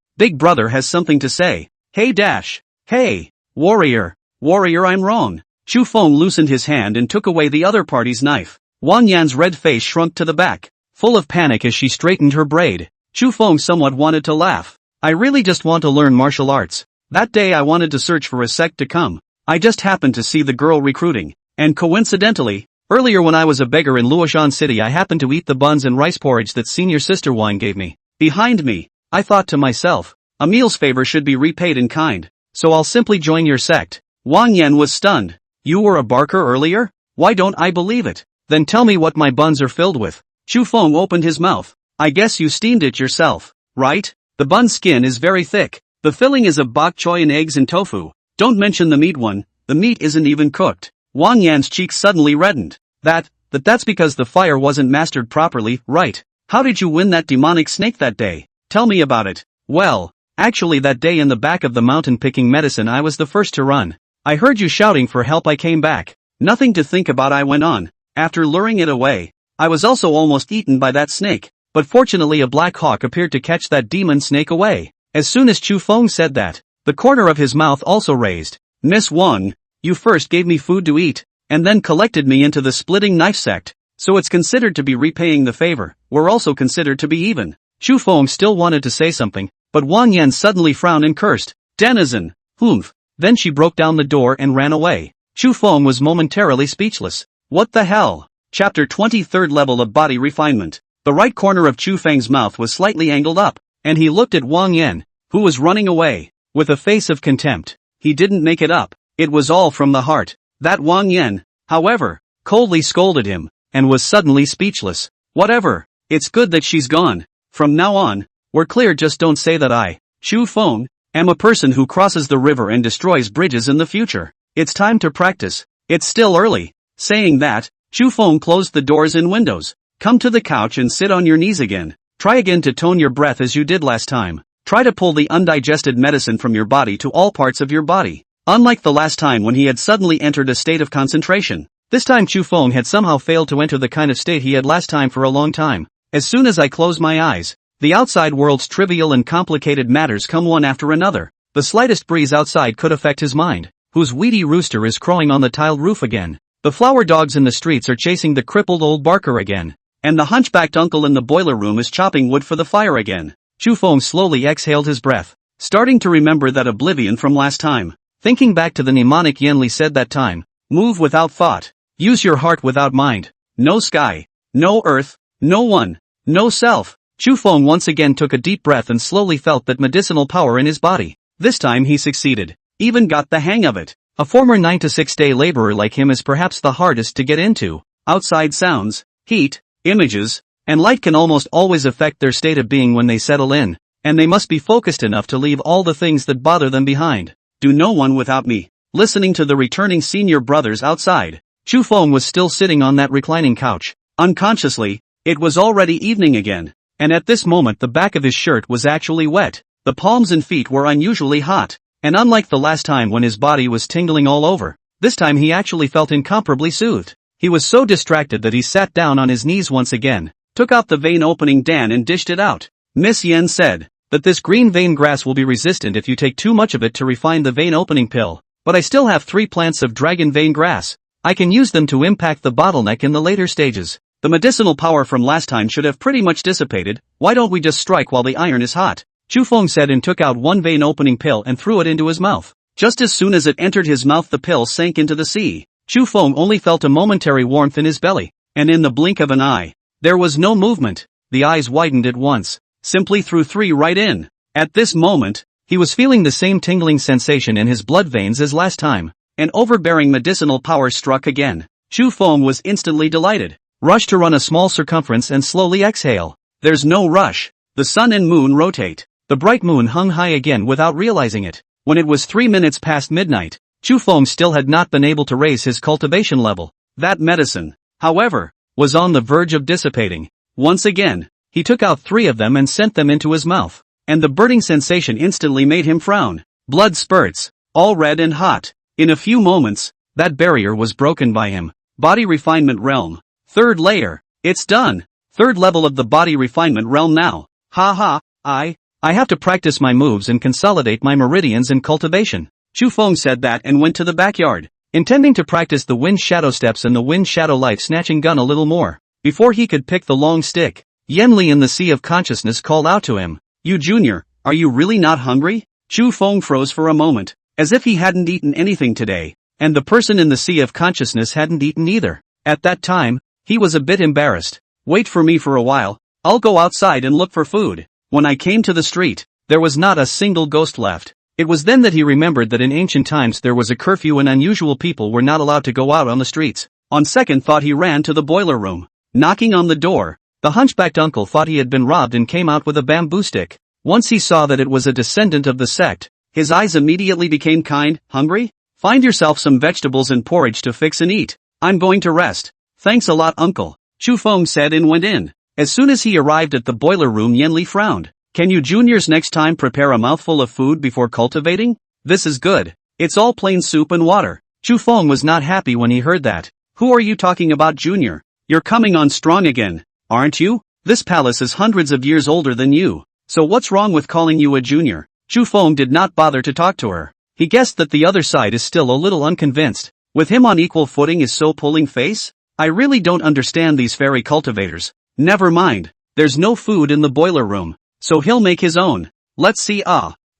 Speaker 1: has something to say. Hey dash. Hey, warrior, I'm wrong. Chu Feng loosened his hand and took away the other party's knife. Wang Yan's red face shrunk to the back, full of panic as she straightened her braid. Chu Feng somewhat wanted to laugh. I really just want to learn martial arts. That day I wanted to search for a sect to come. I just happened to see the girl recruiting, and coincidentally, earlier when I was a beggar in Luoshan City I happened to eat the buns and rice porridge that senior sister Wine gave me. Behind me, I thought to myself, a meal's favor should be repaid in kind, so I'll simply join your sect. Wang Yan was stunned. You were a barker earlier? Why don't I believe it? Then tell me what my buns are filled with. Chu Feng opened his mouth. I guess you steamed it yourself, right? The bun skin is very thick. The filling is of bok choy and eggs and tofu. Don't mention the meat one, the meat isn't even cooked. Wang Yan's cheeks suddenly reddened. That's because the fire wasn't mastered properly, right? How did you win that demonic snake that day? Tell me about it. Well, actually that day in the back of the mountain picking medicine I was the first to run. I heard you shouting for help, I came back. Nothing to think about, I went on. After luring it away, I was also almost eaten by that snake, but fortunately a black hawk appeared to catch that demon snake away. As soon as Chu Feng said that, the corner of his mouth also raised. Miss Wang, you first gave me food to eat, and then collected me into the splitting knife sect, so it's considered to be repaying the favor. We're also considered to be even. Chu Feng still wanted to say something, but Wang Yan suddenly frowned and cursed. Denizen, humph. Then she broke down the door and ran away. Chu Feng was momentarily speechless. What the hell? Chapter 23rd Level of Body Refinement. The right corner of Chu Feng's mouth was slightly angled up, and he looked at Wang Yan, who was running away, with a face of contempt. He didn't make it up. It was all from the heart. That Wang Yan, however, coldly scolded him, and was suddenly speechless. Whatever. It's good that she's gone. From now on, we're clear. Just don't say that I, Chu Feng, am a person who crosses the river and destroys bridges in the future. It's time to practice. It's still early. Saying that, Chu Feng closed the doors and windows. Come to the couch and sit on your knees again. Try again to tone your breath as you did last time. Try to pull the undigested medicine from your body to all parts of your body. Unlike the last time when he had suddenly entered a state of concentration, this time Chu Feng had somehow failed to enter the kind of state he had last time for a long time. As soon as I close my eyes, the outside world's trivial and complicated matters come one after another. The slightest breeze outside could affect his mind, whose weedy rooster is crowing on the tiled roof again. The flower dogs in the streets are chasing the crippled old barker again. And the hunchbacked uncle in the boiler room is chopping wood for the fire again. Chu Feng slowly exhaled his breath, starting to remember that oblivion from last time. Thinking back to the mnemonic Yenli said that time. Move without thought. Use your heart without mind. No sky. No earth. No one. No self. Chu Feng once again took a deep breath and slowly felt that medicinal power in his body. This time he succeeded. Even got the hang of it. A former 9-to-6 day laborer like him is perhaps the hardest to get into. Outside sounds, heat, images, and light can almost always affect their state of being when they settle in, and they must be focused enough to leave all the things that bother them behind. Do no one without me. Listening to the returning senior brothers outside, Chu Feng was still sitting on that reclining couch. Unconsciously, it was already evening again, and at this moment the back of his shirt was actually wet. The palms and feet were unusually hot, and unlike the last time when his body was tingling all over, this time he actually felt incomparably soothed. He was so distracted that he sat down on his knees once again, took out the vein opening Dan and dished it out. Miss Yen said that this green vein grass will be resistant if you take too much of it to refine the vein opening pill, but I still have 3 plants of dragon vein grass. I can use them to impact the bottleneck in the later stages. The medicinal power from last time should have pretty much dissipated. Why don't we just strike while the iron is hot? Chu Feng said and took out 1 vein opening pill and threw it into his mouth. Just as soon as it entered his mouth the pill sank into the sea. Chu Feng only felt a momentary warmth in his belly, and in the blink of an eye, there was no movement. The eyes widened at once. Simply threw 3 right in. At this moment, he was feeling the same tingling sensation in his blood veins as last time. An overbearing medicinal power struck again. Chu Feng was instantly delighted. Rush to run a small circumference and slowly exhale. There's no rush. The sun and moon rotate. The bright moon hung high again without realizing it. When it was 3 minutes past midnight, Chu Feng still had not been able to raise his cultivation level. That medicine, however, was on the verge of dissipating. Once again, he took out 3 of them and sent them into his mouth, and the burning sensation instantly made him frown. Blood spurts, all red and hot. In a few moments, that barrier was broken by him. Body refinement realm. 3rd layer. It's done. 3rd level of the body refinement realm now. I have to practice my moves and consolidate my meridians and cultivation. Chu Feng said that and went to the backyard, intending to practice the wind shadow steps and the wind shadow life snatching gun a little more, before he could pick the long stick. Yen Li in the Sea of Consciousness called out to him. You junior, are you really not hungry? Chu Feng froze for a moment, as if he hadn't eaten anything today, and the person in the Sea of Consciousness hadn't eaten either. At that time, he was a bit embarrassed. Wait for me for a while, I'll go outside and look for food. When I came to the street, there was not a single ghost left. It was then that he remembered that in ancient times there was a curfew and unusual people were not allowed to go out on the streets. On second thought he ran to the boiler room. Knocking on the door, the hunchbacked uncle thought he had been robbed and came out with a bamboo stick. Once he saw that it was a descendant of the sect, his eyes immediately became kind. Hungry? Find yourself some vegetables and porridge to fix and eat. I'm going to rest. Thanks a lot uncle, Chu Feng said and went in. As soon as he arrived at the boiler room, Yenli frowned. Can you juniors next time prepare a mouthful of food before cultivating? This is good. It's all plain soup and water. Chu Feng was not happy when he heard that. Who are you talking about, Junior? You're coming on strong again, aren't you? This palace is hundreds of years older than you. So what's wrong with calling you a junior? Chu Feng did not bother to talk to her. He guessed that the other side is still a little unconvinced. With him on equal footing is so pulling face? I really don't understand these fairy cultivators. Never mind. There's no food in the boiler room. So he'll make his own. Let's see.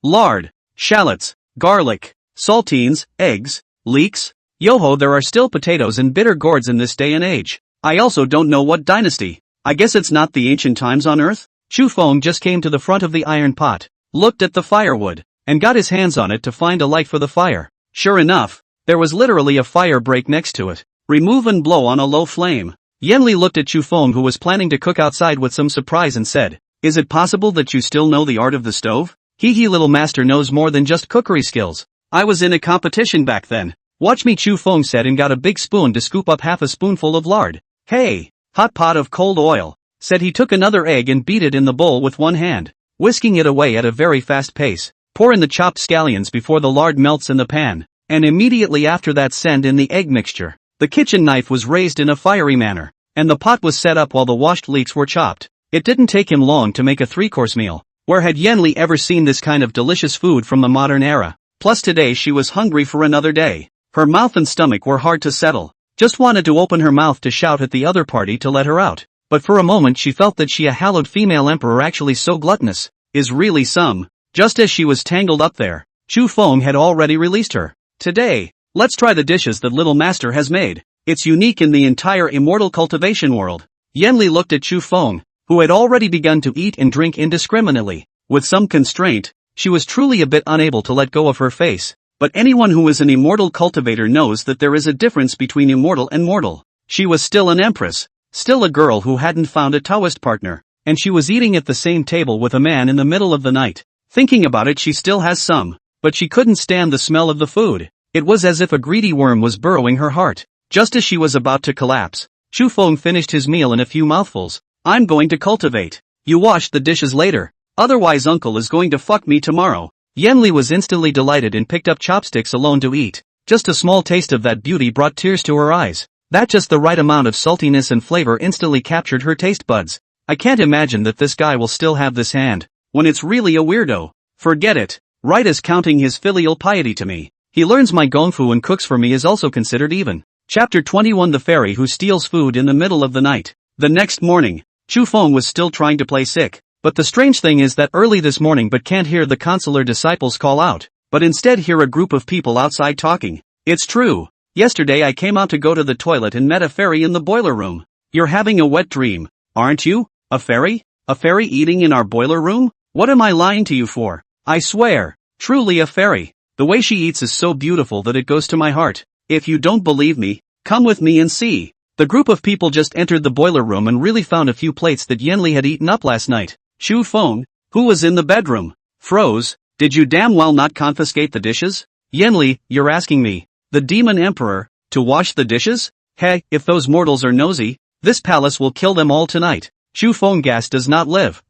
Speaker 1: Lard, shallots, garlic, saltines, eggs, leeks. Yoho, there are still potatoes and bitter gourds in this day and age. I also don't know what dynasty. I guess it's not the ancient times on earth? Chu Feng just came to the front of the iron pot, looked at the firewood, and got his hands on it to find a light for the fire. Sure enough, there was literally a fire break next to it. Remove and blow on a low flame. Yenli looked at Chu Feng, who was planning to cook outside, with some surprise and said, Is it possible that you still know the art of the stove? Hee, little master knows more than just cookery skills. I was in a competition back then. Watch me, Chu Feng said, and got a big spoon to scoop up half a spoonful of lard. Hey, hot pot of cold oil, said he. Took another egg and beat it in the bowl with one hand, whisking it away at a very fast pace. Pour in the chopped scallions before the lard melts in the pan, and immediately after that send in the egg mixture. The kitchen knife was raised in a fiery manner, and the pot was set up while the washed leeks were chopped. It didn't take him long to make a three-course meal. Where had Yenli ever seen this kind of delicious food from the modern era? Plus today she was hungry for another day. Her mouth and stomach were hard to settle. Just wanted to open her mouth to shout at the other party to let her out. But for a moment she felt that she, a hallowed female emperor, actually so gluttonous, is really some. Just as she was tangled up there, Chu Feng had already released her. Today, let's try the dishes that little master has made. It's unique in the entire immortal cultivation world. Yenli looked at Chu Feng, who had already begun to eat and drink indiscriminately. With some constraint, she was truly a bit unable to let go of her face. But anyone who is an immortal cultivator knows that there is a difference between immortal and mortal. She was still an empress, still a girl who hadn't found a Taoist partner, and she was eating at the same table with a man in the middle of the night. Thinking about it, she still has some, but she couldn't stand the smell of the food. It was as if a greedy worm was burrowing her heart. Just as she was about to collapse, Chu Feng finished his meal in a few mouthfuls. I'm going to cultivate. You wash the dishes later. Otherwise uncle is going to fuck me tomorrow. Yenli was instantly delighted and picked up chopsticks alone to eat. Just a small taste of that beauty brought tears to her eyes. That just the right amount of saltiness and flavor instantly captured her taste buds. I can't imagine that this guy will still have this hand, when it's really a weirdo. Forget it. Right as counting his filial piety to me. He learns my gongfu and cooks for me is also considered even. Chapter 21: The Fairy Who Steals Food in the Middle of the Night. The next morning, Chu Feng was still trying to play sick. But the strange thing is that early this morning but can't hear the consular disciples call out, but instead hear a group of people outside talking. It's true. Yesterday I came out to go to the toilet and met a fairy in the boiler room. You're having a wet dream, aren't you? A fairy? A fairy eating in our boiler room? What am I lying to you for? I swear, truly a fairy. The way she eats is so beautiful that it goes to my heart. If you don't believe me, come with me and see. The group of people just entered the boiler room and really found a few plates that Yenli had eaten up last night. Chu Feng, who was in the bedroom, froze. Did you damn well not confiscate the dishes? Yenli, you're asking me, the demon emperor, to wash the dishes? Hey, if those mortals are nosy, this palace will kill them all tonight. Chu Feng gas does not live.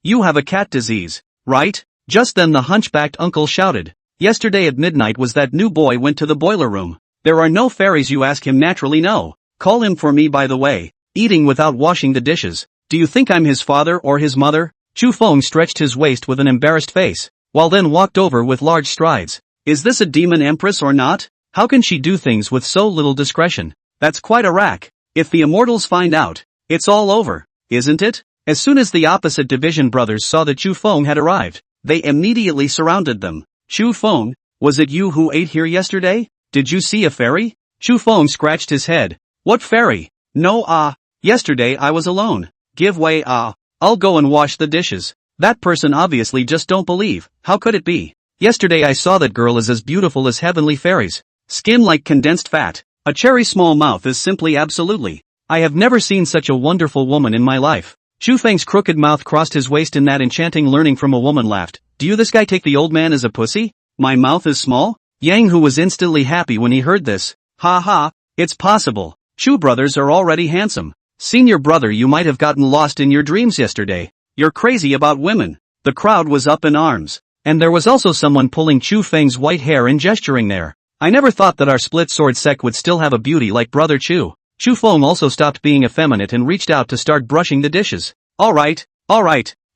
Speaker 1: You have a cat disease, right? Just then the hunchbacked uncle shouted. Yesterday at midnight was that new boy went to the boiler room. There are no fairies, you ask him. Naturally no. Call him for me, by the way. Eating without washing the dishes. Do you think I'm his father or his mother? Chu Feng stretched his waist with an embarrassed face, while then walked over with large strides. Is this a demon empress or not? How can she do things with so little discretion? That's quite a rack. If the immortals find out, it's all over, isn't it? As soon as the opposite division brothers saw that Chu Feng had arrived, they immediately surrounded them. Chu Feng, was it you who ate here yesterday? Did you see a fairy? Chu Feng scratched his head. What fairy? No, yesterday I was alone. Give way, I'll go and wash the dishes. That person obviously just don't believe. How could it be? Yesterday I saw that girl is as beautiful as heavenly fairies. Skin like condensed fat. A cherry small mouth is simply absolutely. I have never seen such a wonderful woman in my life. Chu Feng's crooked mouth crossed his waist in that enchanting learning from a woman laughed. Do you this guy take the old man as a pussy? My mouth is small? Yang, who was instantly happy when he heard this. Ha ha, it's possible. Chu brothers are already handsome. Senior brother, you might have gotten lost in your dreams yesterday. You're crazy about women. The crowd was up in arms. And there was also someone pulling Chu Feng's white hair and gesturing there. I never thought that our split sword sect would still have a beauty like brother Chu. Chu Feng also stopped being effeminate and reached out to start brushing the dishes. Alright.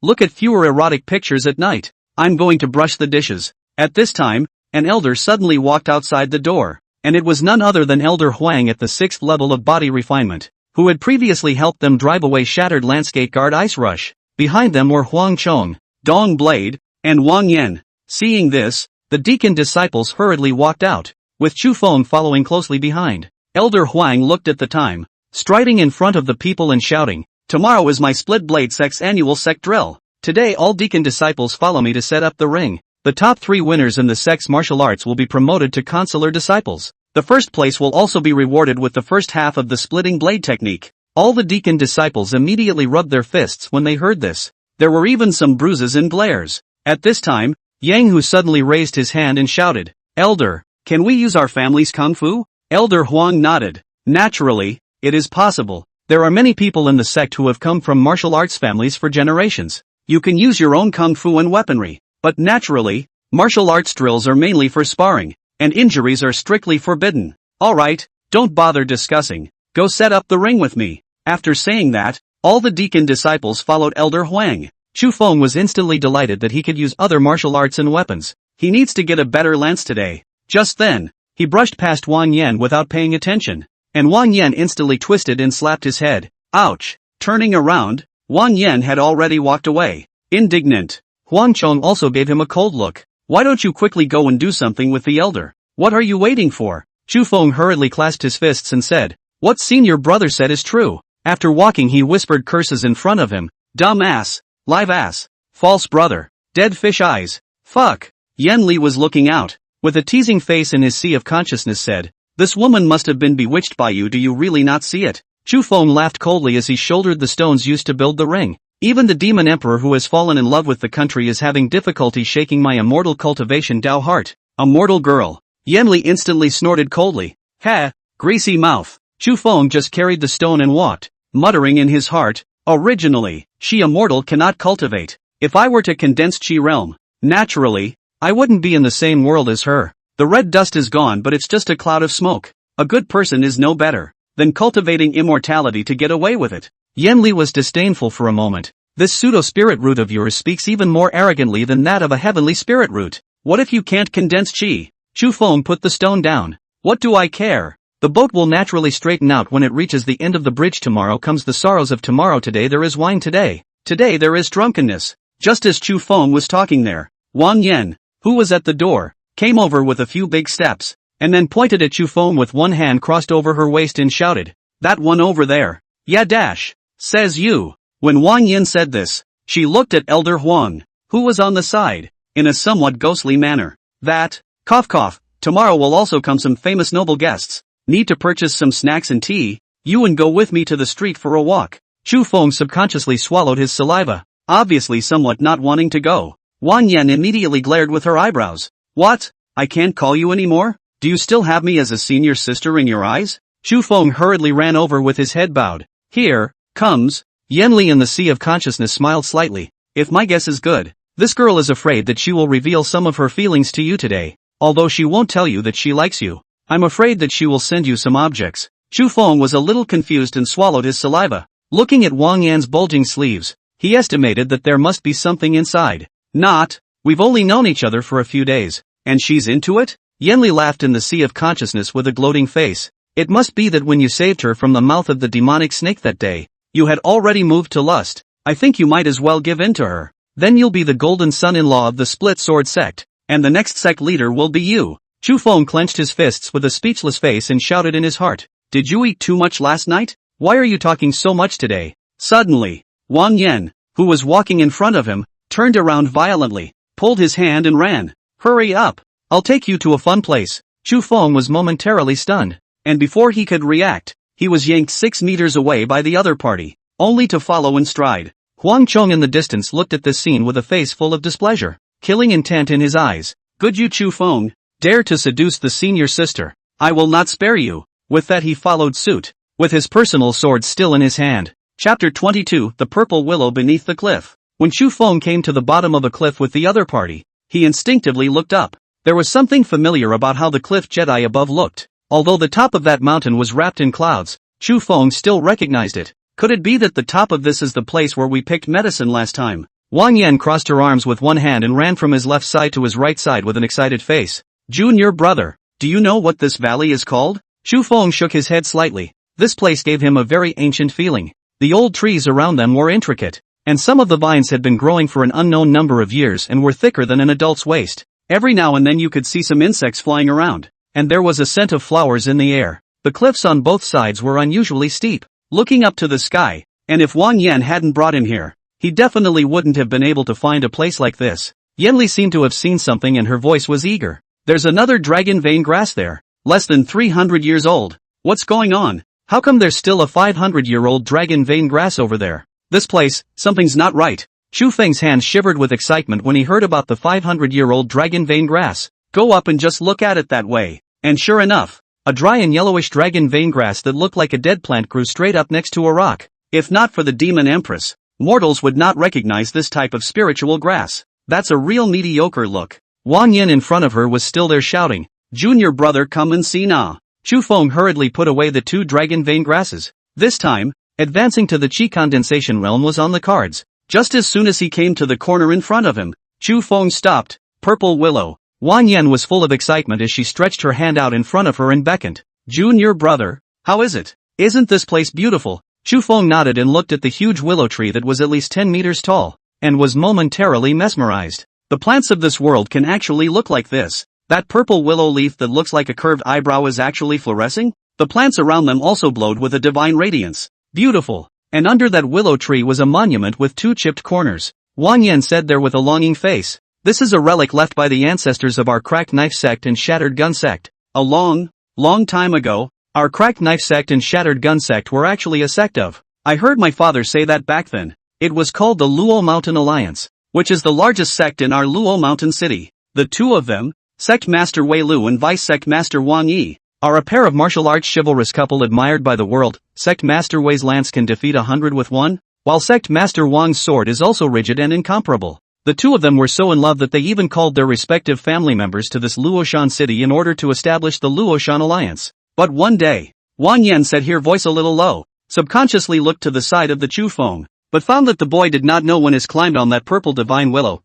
Speaker 1: Look at fewer erotic pictures at night. I'm going to brush the dishes. At this time, an elder suddenly walked outside the door. And it was none other than Elder Huang at the 6th level of body refinement, who had previously helped them drive away shattered landscape guard Ice Rush. Behind them were Huang Chong, Dong Blade, and Wang Yan. Seeing this, the deacon disciples hurriedly walked out, with Chu Feng following closely behind. Elder Huang looked at the time, striding in front of the people and shouting, "Tomorrow is my Split Blade Sect's annual sect drill. Today all deacon disciples follow me to set up the ring. The top 3 winners in the sect's martial arts will be promoted to consular disciples. The first place will also be rewarded with the first half of the splitting blade technique." All the deacon disciples immediately rubbed their fists when they heard this. There were even some bruises and glares. At this time, Yang Hu suddenly raised his hand and shouted, "Elder, can we use our family's kung fu?" Elder Huang nodded. "Naturally, it is possible. There are many people in the sect who have come from martial arts families for generations. You can use your own kung fu and weaponry. But naturally, martial arts drills are mainly for sparring, and injuries are strictly forbidden. Alright, don't bother discussing. Go set up the ring with me." After saying that, all the deacon disciples followed Elder Huang. Chu Feng was instantly delighted that he could use other martial arts and weapons. He needs to get a better lance today. Just then, he brushed past Wang Yan without paying attention, and Wang Yan instantly twisted and slapped his head. Ouch! Turning around, Wang Yan had already walked away. Indignant, Huang Chong also gave him a cold look. "Why don't you quickly go and do something with the elder? What are you waiting for?" Chu Feng hurriedly clasped his fists and said, "What senior brother said is true." After walking, he whispered curses in front of him. "Dumb ass, live ass, false brother, dead fish eyes, fuck." Yan Li was looking out, with a teasing face in his sea of consciousness said, "This woman must have been bewitched by you. Do you really not see it?" Chu Feng laughed coldly as he shouldered the stones used to build the ring. "Even the demon emperor who has fallen in love with the country is having difficulty shaking my immortal cultivation Dao heart." "A mortal girl." Yan Li instantly snorted coldly. "Ha, greasy mouth." Chu Feng just carried the stone and walked, muttering in his heart, "Originally, she a mortal cannot cultivate. If I were to condense Qi realm, naturally, I wouldn't be in the same world as her. The red dust is gone, but it's just a cloud of smoke. A good person is no better than cultivating immortality to get away with it." Yan Li was disdainful for a moment. "This pseudo-spirit root of yours speaks even more arrogantly than that of a heavenly spirit root. What if you can't condense Qi?" Chu Feng put the stone down. "What do I care? The boat will naturally straighten out when it reaches the end of the bridge. Tomorrow comes the sorrows of tomorrow. Today there is wine today. Today there is drunkenness." Just as Chu Feng was talking there, Wang Yan, who was at the door, came over with a few big steps, and then pointed at Chu Feng with one hand crossed over her waist and shouted, "That one over there. Yeah dash. Says you." When Wang Yan said this, she looked at Elder Huang, who was on the side, in a somewhat ghostly manner. "That, cough cough, tomorrow will also come some famous noble guests. Need to purchase some snacks and tea. You and go with me to the street for a walk." Chu Feng subconsciously swallowed his saliva, obviously somewhat not wanting to go. Wang Yan immediately glared with her eyebrows. "What? I can't call you anymore? Do you still have me as a senior sister in your eyes?" Chu Feng hurriedly ran over with his head bowed. "Here comes." Yan Li in the sea of consciousness smiled slightly. "If my guess is good, this girl is afraid that she will reveal some of her feelings to you today. Although she won't tell you that she likes you, I'm afraid that she will send you some objects." Chu Feng was a little confused and swallowed his saliva. Looking at Wang Yan's bulging sleeves, he estimated that there must be something inside. "Not, we've only known each other for a few days, and she's into it?" Yan Li laughed in the sea of consciousness with a gloating face. "It must be that when you saved her from the mouth of the demonic snake that day, you had already moved to lust. I think you might as well give in to her. Then you'll be the golden son-in-law of the split sword sect, and the next sect leader will be you." Chu Feng clenched his fists with a speechless face and shouted in his heart, "Did you eat too much last night? Why are you talking so much today?" Suddenly, Wang Yan, who was walking in front of him, turned around violently, pulled his hand and ran. "Hurry up! I'll take you to a fun place." Chu Feng was momentarily stunned, and before he could react, he was yanked 6 meters away by the other party, only to follow in stride. Huang Chong in the distance looked at this scene with a face full of displeasure, killing intent in his eyes. "Good you Chu Feng, dare to seduce the senior sister. I will not spare you." With that he followed suit, with his personal sword still in his hand. Chapter 22, The Purple Willow Beneath the Cliff. When Chu Feng came to the bottom of a cliff with the other party, he instinctively looked up. There was something familiar about how the cliff Jedi above looked. Although the top of that mountain was wrapped in clouds, Chu Feng still recognized it. Could it be that the top of this is the place where we picked medicine last time? Wang Yan crossed her arms with one hand and ran from his left side to his right side with an excited face. Junior brother, do you know what this valley is called? Chu Feng shook his head slightly. This place gave him a very ancient feeling. The old trees around them were intricate, and some of the vines had been growing for an unknown number of years and were thicker than an adult's waist. Every now and then you could see some insects flying around, and there was a scent of flowers in the air. The cliffs on both sides were unusually steep, looking up to the sky, and if Wang Yan hadn't brought him here, he definitely wouldn't have been able to find a place like this. Yanli seemed to have seen something and her voice was eager. There's another dragon vein grass there, less than 300 years old. What's going on? How come there's still a 500-year-old dragon vein grass over there? This place, something's not right. Chu Feng's hand shivered with excitement when he heard about the 500-year-old dragon vein grass. Go up and just look at it that way. And sure enough, a dry and yellowish dragon vein grass that looked like a dead plant grew straight up next to a rock. If not for the demon empress, mortals would not recognize this type of spiritual grass. That's a real mediocre look. Wang Yin in front of her was still there shouting, Junior brother, come and see now. Chu Feng hurriedly put away the two dragon vein grasses. This time, advancing to the chi condensation realm was on the cards. Just as soon as he came to the corner in front of him, Chu Feng stopped. Purple willow. Wang Yan was full of excitement as she stretched her hand out in front of her and beckoned. Junior brother, how is it? Isn't this place beautiful? Chu Feng nodded and looked at the huge willow tree that was at least 10 meters tall, and was momentarily mesmerized. The plants of this world can actually look like this. That purple willow leaf that looks like a curved eyebrow is actually fluorescing? The plants around them also glowed with a divine radiance. Beautiful. And under that willow tree was a monument with two chipped corners. Wang Yan said there with a longing face. This is a relic left by the ancestors of our cracked knife sect and shattered gun sect. A long time ago, our cracked knife sect and shattered gun sect were actually a sect of. I heard my father say that back then. It was called the Luo Mountain Alliance, which is the largest sect in our Luo Mountain city. The two of them, Sect Master Wei Lu and Vice Sect Master Wang Yi, are a pair of martial arts chivalrous couple admired by the world. Sect Master Wei's lance can defeat 100 with one, while Sect Master Wang's sword is also rigid and incomparable. The two of them were so in love that they even called their respective family members to this Luoshan city in order to establish the Luoshan Alliance. But one day, Wang Yan said her voice a little low, subconsciously looked to the side of the Chu Feng, but found that the boy did not know when his climbed on that purple divine willow.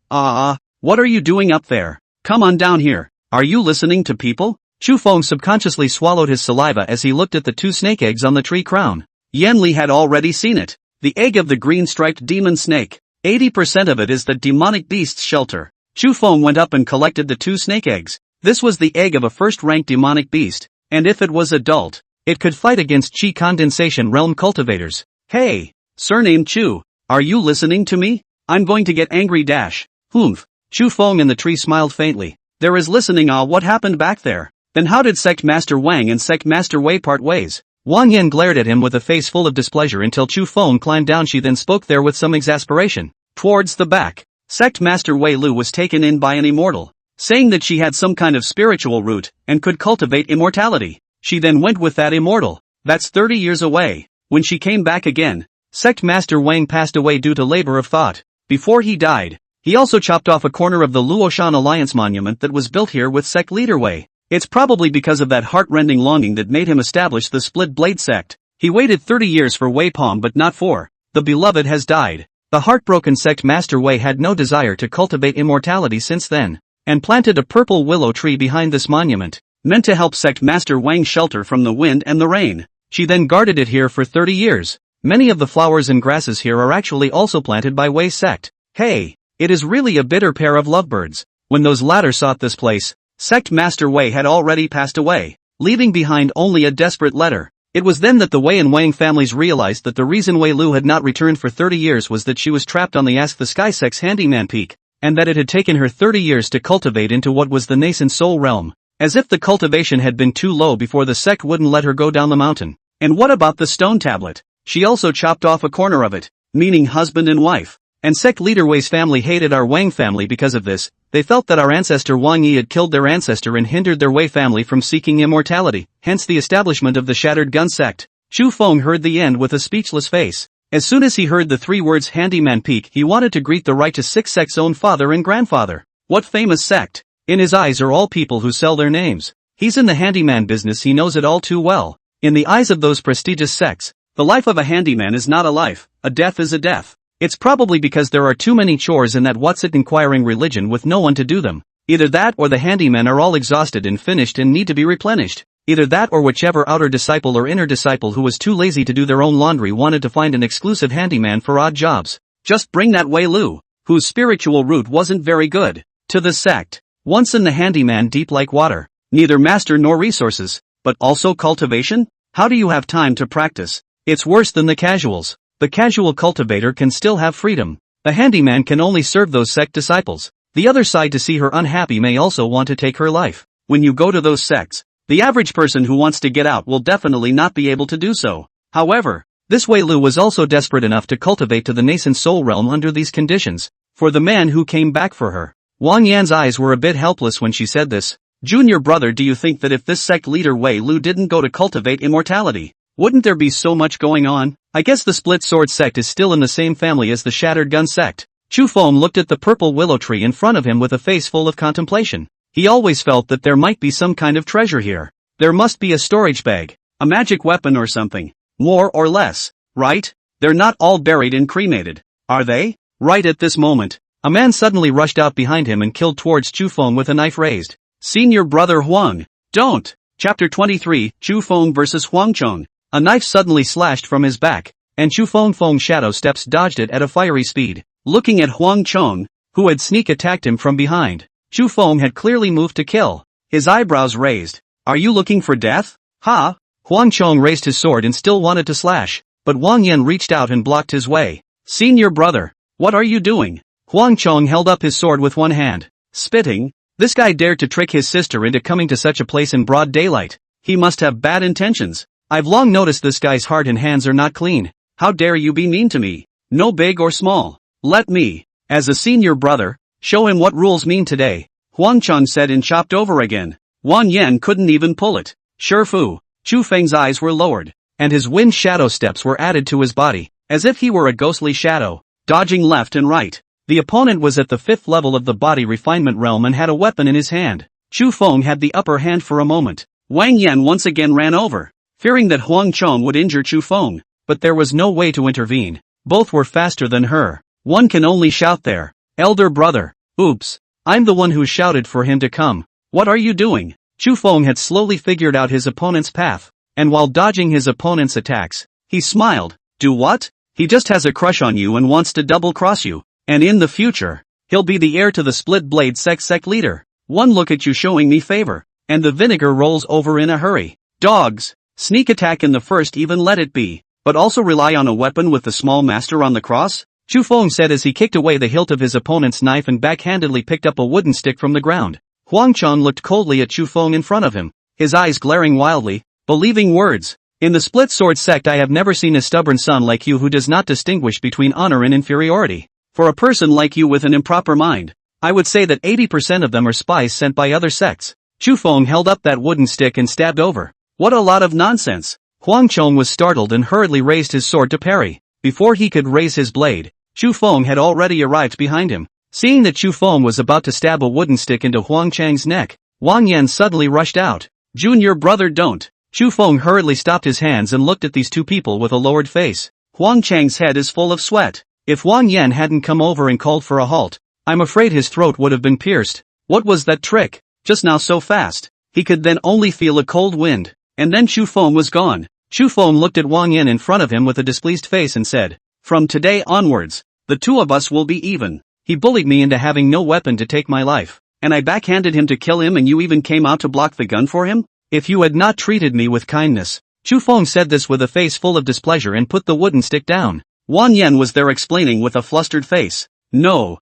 Speaker 1: What are you doing up there? Come on down here. Are you listening to people? Chu Feng subconsciously swallowed his saliva as he looked at the two snake eggs on the tree crown. Yanli had already seen it. The egg of the green-striped demon snake. 80% of it is the demonic beast's shelter. Chu Feng went up and collected the two snake eggs. This was the egg of a first-rank demonic beast, and if it was adult, it could fight against chi condensation realm cultivators. Hey, surnamed Chu, are you listening to me? I'm going to get angry dash. Humph. Chu Feng in the tree smiled faintly. There is listening. What happened back there? Then how did Sect Master Wang and Sect Master Wei part ways? Wang Yan glared at him with a face full of displeasure until Chu Feng climbed down. She then spoke there with some exasperation. Towards the back, Sect Master Wei Lu was taken in by an immortal, saying that she had some kind of spiritual root and could cultivate immortality. She then went with that immortal. That's 30 years away. When she came back again, Sect Master Wang passed away due to labor of thought. Before he died, he also chopped off a corner of the Luoshan Alliance monument that was built here with Sect Leader Wei. It's probably because of that heart-rending longing that made him establish the Split Blade sect. He waited 30 years for Wei Pong but not for. The beloved has died. The heartbroken Sect Master Wei had no desire to cultivate immortality since then, and planted a purple willow tree behind this monument, meant to help Sect Master Wang shelter from the wind and the rain. She then guarded it here for 30 years. Many of the flowers and grasses here are actually also planted by Wei's sect. Hey, it is really a bitter pair of lovebirds. When those latter sought this place, Sect Master Wei had already passed away, leaving behind only a desperate letter. It was then that the Wei and Wang families realized that the reason Wei Lu had not returned for 30 years was that she was trapped on the Ask the Sky Sect's Handyman Peak, and that it had taken her 30 years to cultivate into what was the nascent soul realm. As if the cultivation had been too low before the sect wouldn't let her go down the mountain. And what about the stone tablet? She also chopped off a corner of it, meaning husband and wife. And Sect Leader Wei's family hated our Wang family because of this. They felt that our ancestor Wang Yi had killed their ancestor and hindered their Wei family from seeking immortality, hence the establishment of the Shattered Gun sect. Chu Feng heard the end with a speechless face. As soon as he heard the 3 words handyman peak, he wanted to greet the righteous sixth sect's own father and grandfather. What famous sect? In his eyes are all people who sell their names. He's in the handyman business, he knows it all too well. In the eyes of those prestigious sects, the life of a handyman is not a life, a death is a death. It's probably because there are too many chores in that what's-it inquiring religion with no one to do them. Either that or the handymen are all exhausted and finished and need to be replenished. Either that or whichever outer disciple or inner disciple who was too lazy to do their own laundry wanted to find an exclusive handyman for odd jobs. Just bring that Wei Lu, whose spiritual route wasn't very good, to the sect. Once in the handyman deep like water. Neither master nor resources, but also cultivation? How do you have time to practice? It's worse than the casuals. The casual cultivator can still have freedom. The handyman can only serve those sect disciples. The other side, to see her unhappy, may also want to take her life. When you go to those sects, the average person who wants to get out will definitely not be able to do so. However, this Wei Lu was also desperate enough to cultivate to the nascent soul realm under these conditions. For the man who came back for her. Wang Yan's eyes were a bit helpless when she said this. Junior brother, do you think that if this sect leader Wei Lu didn't go to cultivate immortality, wouldn't there be so much going on? I guess the split sword sect is still in the same family as the shattered gun sect. Chu Feng looked at the purple willow tree in front of him with a face full of contemplation. He always felt that there might be some kind of treasure here. There must be a storage bag, a magic weapon or something. More or less, right? They're not all buried and cremated, are they? Right at this moment, a man suddenly rushed out behind him and killed towards Chu Feng with a knife raised. Senior brother Huang, don't! Chapter 23, Chu Feng vs Huang Chong. A knife suddenly slashed from his back, and Chu Feng's shadow steps dodged it at a fiery speed. Looking at Huang Chong, who had sneak attacked him from behind, Chu Feng had clearly moved to kill. His eyebrows raised. Are you looking for death? Ha! Huang Chong raised his sword and still wanted to slash, but Wang Yan reached out and blocked his way. Senior brother, what are you doing? Huang Chong held up his sword with one hand. Spitting? This guy dared to trick his sister into coming to such a place in broad daylight. He must have bad intentions. I've long noticed this guy's heart and hands are not clean. How dare you be mean to me? No big or small. Let me, as a senior brother, show him what rules mean today. Huang Chong said and chopped over again. Wang Yan couldn't even pull it. Sure fu. Chu Feng's eyes were lowered, and his wind shadow steps were added to his body, as if he were a ghostly shadow, dodging left and right. The opponent was at the 5th level of the body refinement realm and had a weapon in his hand. Chu Feng had the upper hand for a moment. Wang Yan once again ran over, fearing that Huang Chong would injure Chu Feng, but there was no way to intervene. Both were faster than her. One can only shout there. Elder brother. Oops. I'm the one who shouted for him to come. What are you doing? Chu Feng had slowly figured out his opponent's path, and while dodging his opponent's attacks, he smiled. Do what? He just has a crush on you and wants to double-cross you, and in the future, he'll be the heir to the split-blade sect leader. One look at you showing me favor, and the vinegar rolls over in a hurry. Dogs. Sneak attack in the first, even let it be, but also rely on a weapon with the small master on the cross? Chu Feng said as he kicked away the hilt of his opponent's knife and backhandedly picked up a wooden stick from the ground. Huang Chong looked coldly at Chu Feng in front of him, his eyes glaring wildly, believing words. In the split sword sect I have never seen a stubborn son like you who does not distinguish between honor and inferiority. For a person like you with an improper mind, I would say that 80% of them are spies sent by other sects. Chu Feng held up that wooden stick and stabbed over. What a lot of nonsense. Huang Chong was startled and hurriedly raised his sword to parry. Before he could raise his blade, Chu Feng had already arrived behind him. Seeing that Chu Feng was about to stab a wooden stick into Huang Chang's neck, Wang Yan suddenly rushed out. Junior brother, don't. Chu Feng hurriedly stopped his hands and looked at these two people with a lowered face. Huang Chang's head is full of sweat. If Wang Yan hadn't come over and called for a halt, I'm afraid his throat would have been pierced. What was that trick? Just now so fast. He could then only feel a cold wind, and then Chu Feng was gone. Chu Feng looked at Wang Yan in front of him with a displeased face and said, from today onwards, the two of us will be even. He bullied me into having no weapon to take my life, and I backhanded him to kill him, and you even came out to block the gun for him? If you had not treated me with kindness. Chu Feng said this with a face full of displeasure and put the wooden stick down. Wang Yan was there explaining with a flustered face. No,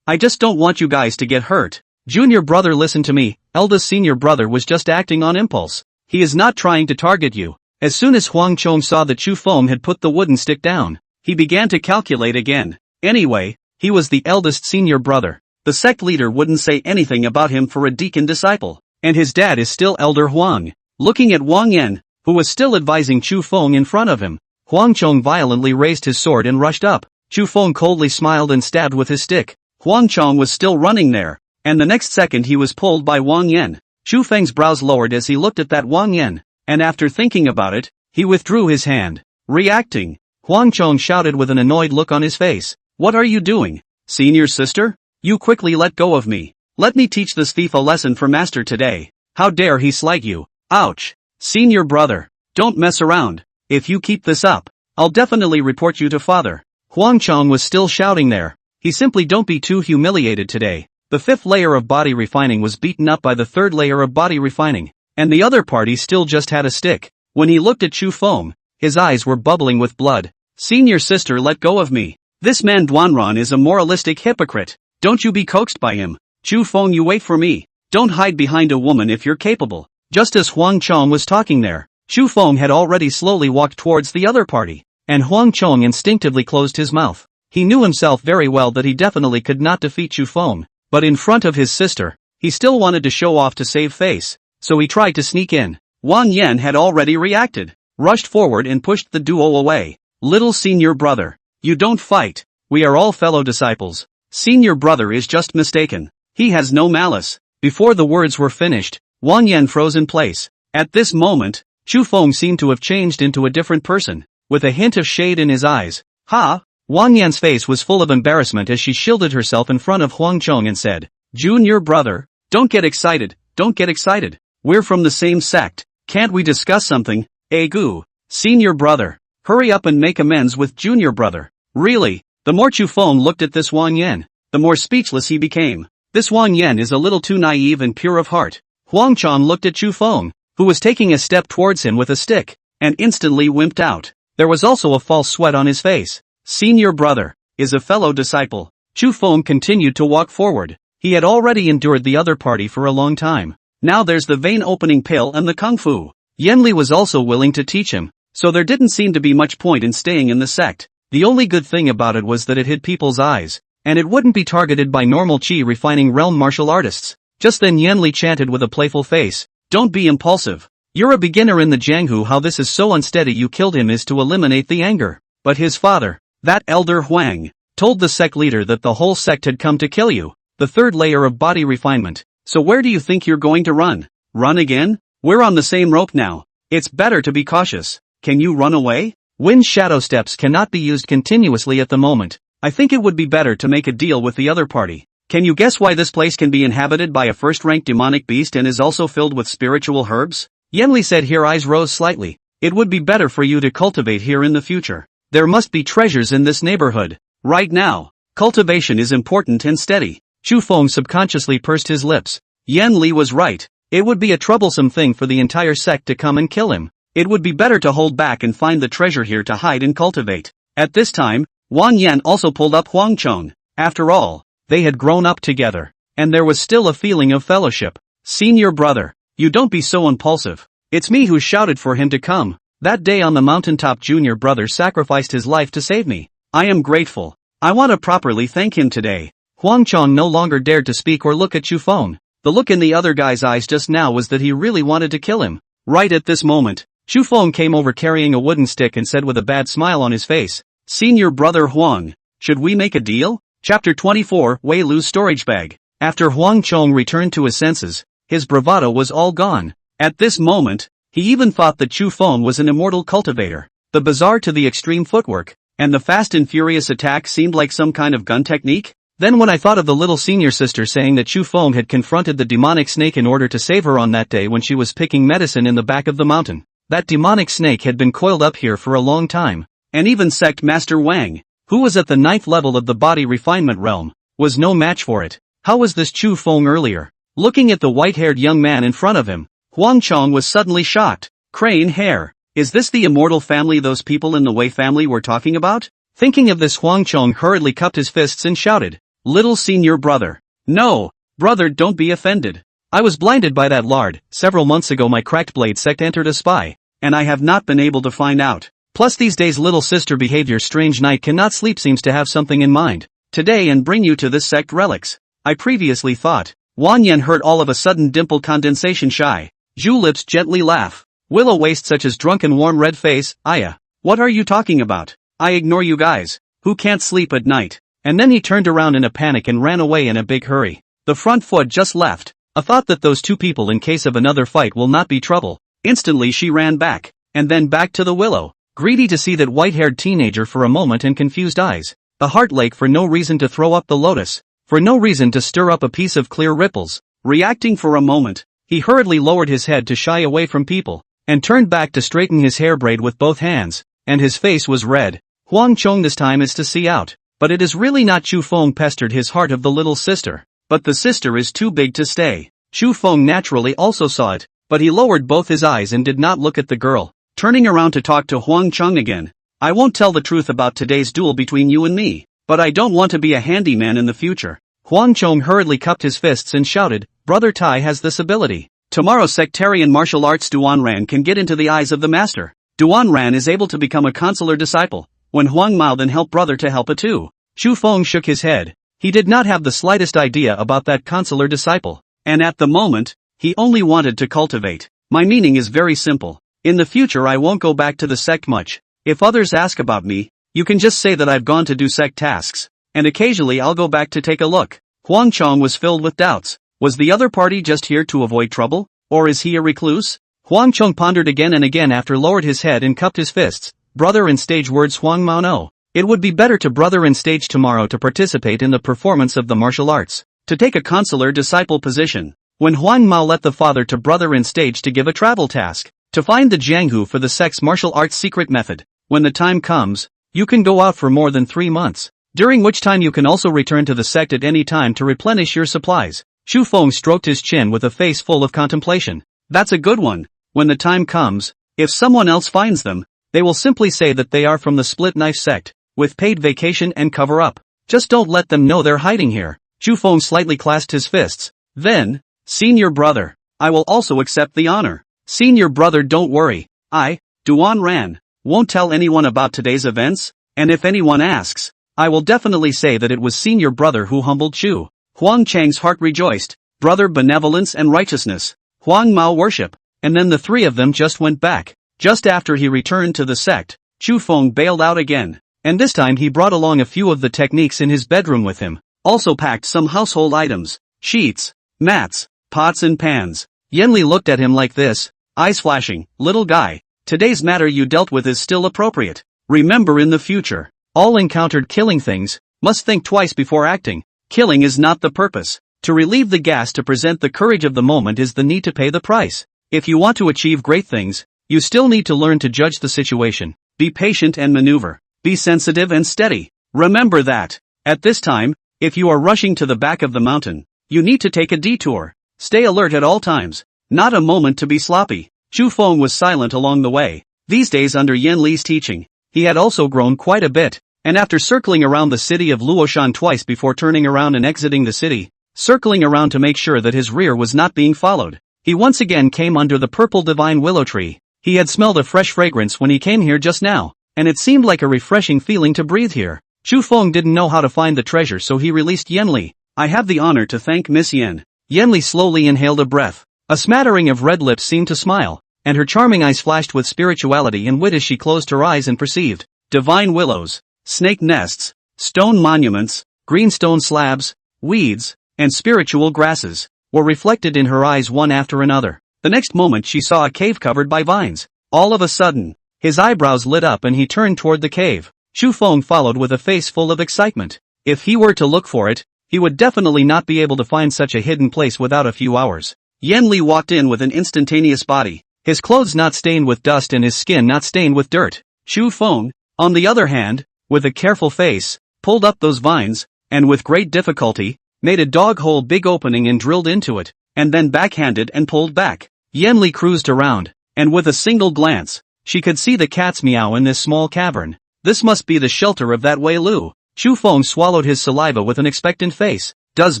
Speaker 1: I just don't want you guys to get hurt. Junior brother, listen to me. Eldest senior brother was just acting on impulse. He is not trying to target you. As soon as Huang Chong saw that Chu Feng had put the wooden stick down, he began to calculate again. Anyway, he was the eldest senior brother. The sect leader wouldn't say anything about him for a deacon disciple, and his dad is still Elder Huang. Looking at Wang Yan, who was still advising Chu Feng in front of him. Huang Chong violently raised his sword and rushed up. Chu Feng coldly smiled and stabbed with his stick. Huang Chong was still running there, and the next second he was pulled by Wang Yan. Chu Feng's brows lowered as he looked at that Wang Yan, and after thinking about it, he withdrew his hand. Reacting, Huang Chong shouted with an annoyed look on his face. What are you doing, senior sister? You quickly let go of me. Let me teach this thief a lesson for master today. How dare he slight you? Ouch. Senior brother, don't mess around. If you keep this up, I'll definitely report you to father. Huang Chong was still shouting there. He simply don't be too humiliated today. The 5th layer of body refining was beaten up by the 3rd layer of body refining, and the other party still just had a stick. When he looked at Chu Feng, his eyes were bubbling with blood. Senior sister, let go of me. This man Duanran is a moralistic hypocrite. Don't you be coaxed by him. Chu Feng, you wait for me. Don't hide behind a woman if you're capable. Just as Huang Chong was talking there, Chu Feng had already slowly walked towards the other party, and Huang Chong instinctively closed his mouth. He knew himself very well that he definitely could not defeat Chu Feng, but in front of his sister, he still wanted to show off to save face, so he tried to sneak in. Wang Yan had already reacted, rushed forward and pushed the duo away. Little senior brother, you don't fight. We are all fellow disciples. Senior brother is just mistaken. He has no malice. Before the words were finished, Wang Yan froze in place. At this moment, Chu Feng seemed to have changed into a different person, with a hint of shade in his eyes. Ha! Wang Yan's face was full of embarrassment as she shielded herself in front of Huang Chong and said, Junior brother, don't get excited, don't get excited. We're from the same sect. Can't we discuss something? Gu. Senior brother, hurry up and make amends with junior brother. Really? The more Chu Feng looked at this Wang Yan, the more speechless he became. This Wang Yan is a little too naive and pure of heart. Huang Chong looked at Chu Feng, who was taking a step towards him with a stick, and instantly wimped out. There was also a false sweat on his face. Senior brother, is a fellow disciple. Chu Feng continued to walk forward. He had already endured the other party for a long time. Now there's the vein opening pill and the kung fu. Yan Li was also willing to teach him, so there didn't seem to be much point in staying in the sect. The only good thing about it was that it hid people's eyes, and it wouldn't be targeted by normal chi refining realm martial artists. Just then Yan Li chanted with a playful face, don't be impulsive. You're a beginner in the Jianghu. How this is so unsteady. You killed him is to eliminate the anger. But his father, that elder Huang, told the sect leader that the whole sect had come to kill you. The 3rd layer of body refinement. So where do you think you're going to run? Run again? We're on the same rope now. It's better to be cautious. Can you run away? Wind shadow steps cannot be used continuously at the moment. I think it would be better to make a deal with the other party. Can you guess why this place can be inhabited by a first-rank demonic beast and is also filled with spiritual herbs? Yan Li said. Her eyes rose slightly. It would be better for you to cultivate here in the future. There must be treasures in this neighborhood. Right now, cultivation is important and steady. Chu Feng subconsciously pursed his lips. Yan Li was right. It would be a troublesome thing for the entire sect to come and kill him. It would be better to hold back and find the treasure here to hide and cultivate. At this time, Wang Yan also pulled up Huang Chong. After all, they had grown up together, and there was still a feeling of fellowship. Senior brother, you don't be so impulsive. It's me who shouted for him to come. That day on the mountaintop, junior brother sacrificed his life to save me. I am grateful. I want to properly thank him today. Huang Chong no longer dared to speak or look at Chu Feng. The look in the other guy's eyes just now was that he really wanted to kill him. Right at this moment, Chu Feng came over carrying a wooden stick and said with a bad smile on his face, Senior brother Huang, should we make a deal? Chapter 24, Wei Lu's storage bag. After Huang Chong returned to his senses, his bravado was all gone. At this moment, he even thought that Chu Feng was an immortal cultivator. The bizarre to the extreme footwork, and the fast and furious attack seemed like some kind of gun technique. Then when I thought of the little senior sister saying that Chu Feng had confronted the demonic snake in order to save her on that day when she was picking medicine in the back of the mountain. That demonic snake had been coiled up here for a long time. And even sect master Wang, who was at the 9th level of the body refinement realm, was no match for it. How was this Chu Feng earlier? Looking at the white-haired young man in front of him, Huang Chong was suddenly shocked. Crane hair. Is this the immortal family those people in the Wei family were talking about? Thinking of this, Huang Chong hurriedly cupped his fists and shouted, Little senior brother. No, brother, don't be offended. I was blinded by that lard. Several months ago my cracked blade sect entered a spy, and I have not been able to find out. Plus these days little sister behavior strange, night cannot sleep, seems to have something in mind today and bring you to this sect relics. I previously thought. Wang Yan heard all of a sudden dimple condensation shy. Zhu lips gently laugh. Willow waste such as drunken warm red face. Aya. What are you talking about? I ignore you guys, who can't sleep at night. And then he turned around in a panic and ran away in a big hurry. The front foot just left. A thought that those two people in case of another fight will not be trouble. Instantly she ran back. And then back to the Willow. Greedy to see that white-haired teenager for a moment and confused eyes. The heart lake for no reason to throw up the lotus. For no reason to stir up a piece of clear ripples. Reacting for a moment, he hurriedly lowered his head to shy away from people. And turned back to straighten his hair braid with both hands. And his face was red. Huang Chong this time is to see out. But it is really not. Chu Feng pestered his heart of the little sister. But the sister is too big to stay. Chu Feng naturally also saw it. But he lowered both his eyes and did not look at the girl. Turning around to talk to Huang Chong again. I won't tell the truth about today's duel between you and me. But I don't want to be a handyman in the future. Huang Chong hurriedly cupped his fists and shouted, Brother Tai has this ability. Tomorrow's sectarian martial arts Duan Ran can get into the eyes of the master. Duan Ran is able to become a consular disciple. When Huang Mao then helped brother to help a too. Chu Feng shook his head. He did not have the slightest idea about that consular disciple. And at the moment, he only wanted to cultivate. My meaning is very simple. In the future I won't go back to the sect much. If others ask about me, you can just say that I've gone to do sect tasks. And occasionally I'll go back to take a look. Huang Chong was filled with doubts. Was the other party just here to avoid trouble? Or is he a recluse? Huang Chong pondered again and again after lowered his head and cupped his fists. Brother in stage words Huang Mao no. It would be better to brother in stage tomorrow to participate in the performance of the martial arts. To take a consular disciple position. When Huang Mao let the father to brother in stage to give a travel task. To find the Jianghu for the sect's martial arts secret method. When the time comes, you can go out for more than 3 months. During which time you can also return to the sect at any time to replenish your supplies. Chu Feng stroked his chin with a face full of contemplation. That's a good one. When the time comes, if someone else finds them, they will simply say that they are from the split knife sect, with paid vacation and cover up. Just don't let them know they're hiding here. Chu Feng slightly clasped his fists. Then, senior brother, I will also accept the honor. Senior brother, don't worry. I, Duan Ran, won't tell anyone about today's events, and if anyone asks, I will definitely say that it was senior brother who humbled Chu. Huang Chang's heart rejoiced. Brother benevolence and righteousness. Huang Mao worship. And then the three of them just went back. Just after he returned to the sect, Chu Feng bailed out again. And this time he brought along a few of the techniques in his bedroom with him. Also packed some household items. Sheets, mats, pots and pans. Yenli looked at him like this, eyes flashing. Little guy, today's matter you dealt with is still appropriate. Remember in the future, all encountered killing things, must think twice before acting. Killing is not the purpose. To relieve the gas to present the courage of the moment is the need to pay the price. If you want to achieve great things, you still need to learn to judge the situation. Be patient and maneuver. Be sensitive and steady. Remember that. At this time, if you are rushing to the back of the mountain, you need to take a detour. Stay alert at all times. Not a moment to be sloppy. Chu Feng was silent along the way. These days under Yen Li's teaching, he had also grown quite a bit. And after circling around the city of Luoshan twice before turning around and exiting the city, circling around to make sure that his rear was not being followed, he once again came under the purple divine willow tree. He had smelled a fresh fragrance when he came here just now, and it seemed like a refreshing feeling to breathe here. Chu Feng didn't know how to find the treasure, so he released Yen Li. I have the honor to thank Miss Yen. Yen Li slowly inhaled a breath. A smattering of red lips seemed to smile, and her charming eyes flashed with spirituality and wit as she closed her eyes and perceived divine willows, snake nests, stone monuments, green stone slabs, weeds, and spiritual grasses, were reflected in her eyes one after another. The next moment she saw a cave covered by vines. All of a sudden, his eyebrows lit up and he turned toward the cave. Chu Feng followed with a face full of excitement. If he were to look for it, he would definitely not be able to find such a hidden place without a few hours. Yen Li walked in with an instantaneous body, his clothes not stained with dust and his skin not stained with dirt. Chu Feng, on the other hand, with a careful face, pulled up those vines, and with great difficulty, made a dog-hole big opening and drilled into it, and then backhanded and pulled back. Yen Li cruised around, and with a single glance, she could see the cat's meow in this small cavern. This must be the shelter of that Wei Lu. Chu Feng swallowed his saliva with an expectant face. Does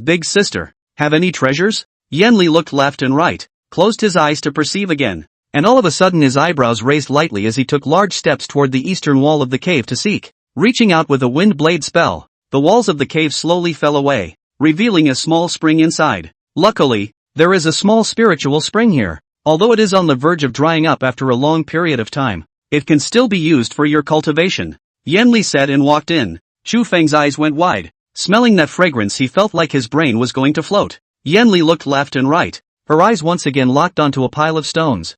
Speaker 1: big sister have any treasures? Yen Li looked left and right, closed his eyes to perceive again, and all of a sudden his eyebrows raised lightly as he took large steps toward the eastern wall of the cave to seek. Reaching out with a wind blade spell, the walls of the cave slowly fell away, revealing a small spring inside. Luckily, there is a small spiritual spring here. Although it is on the verge of drying up after a long period of time, it can still be used for your cultivation. Yanli said and walked in. Chu Feng's eyes went wide. Smelling that fragrance, he felt like his brain was going to float. Yanli looked left and right. Her eyes once again locked onto a pile of stones.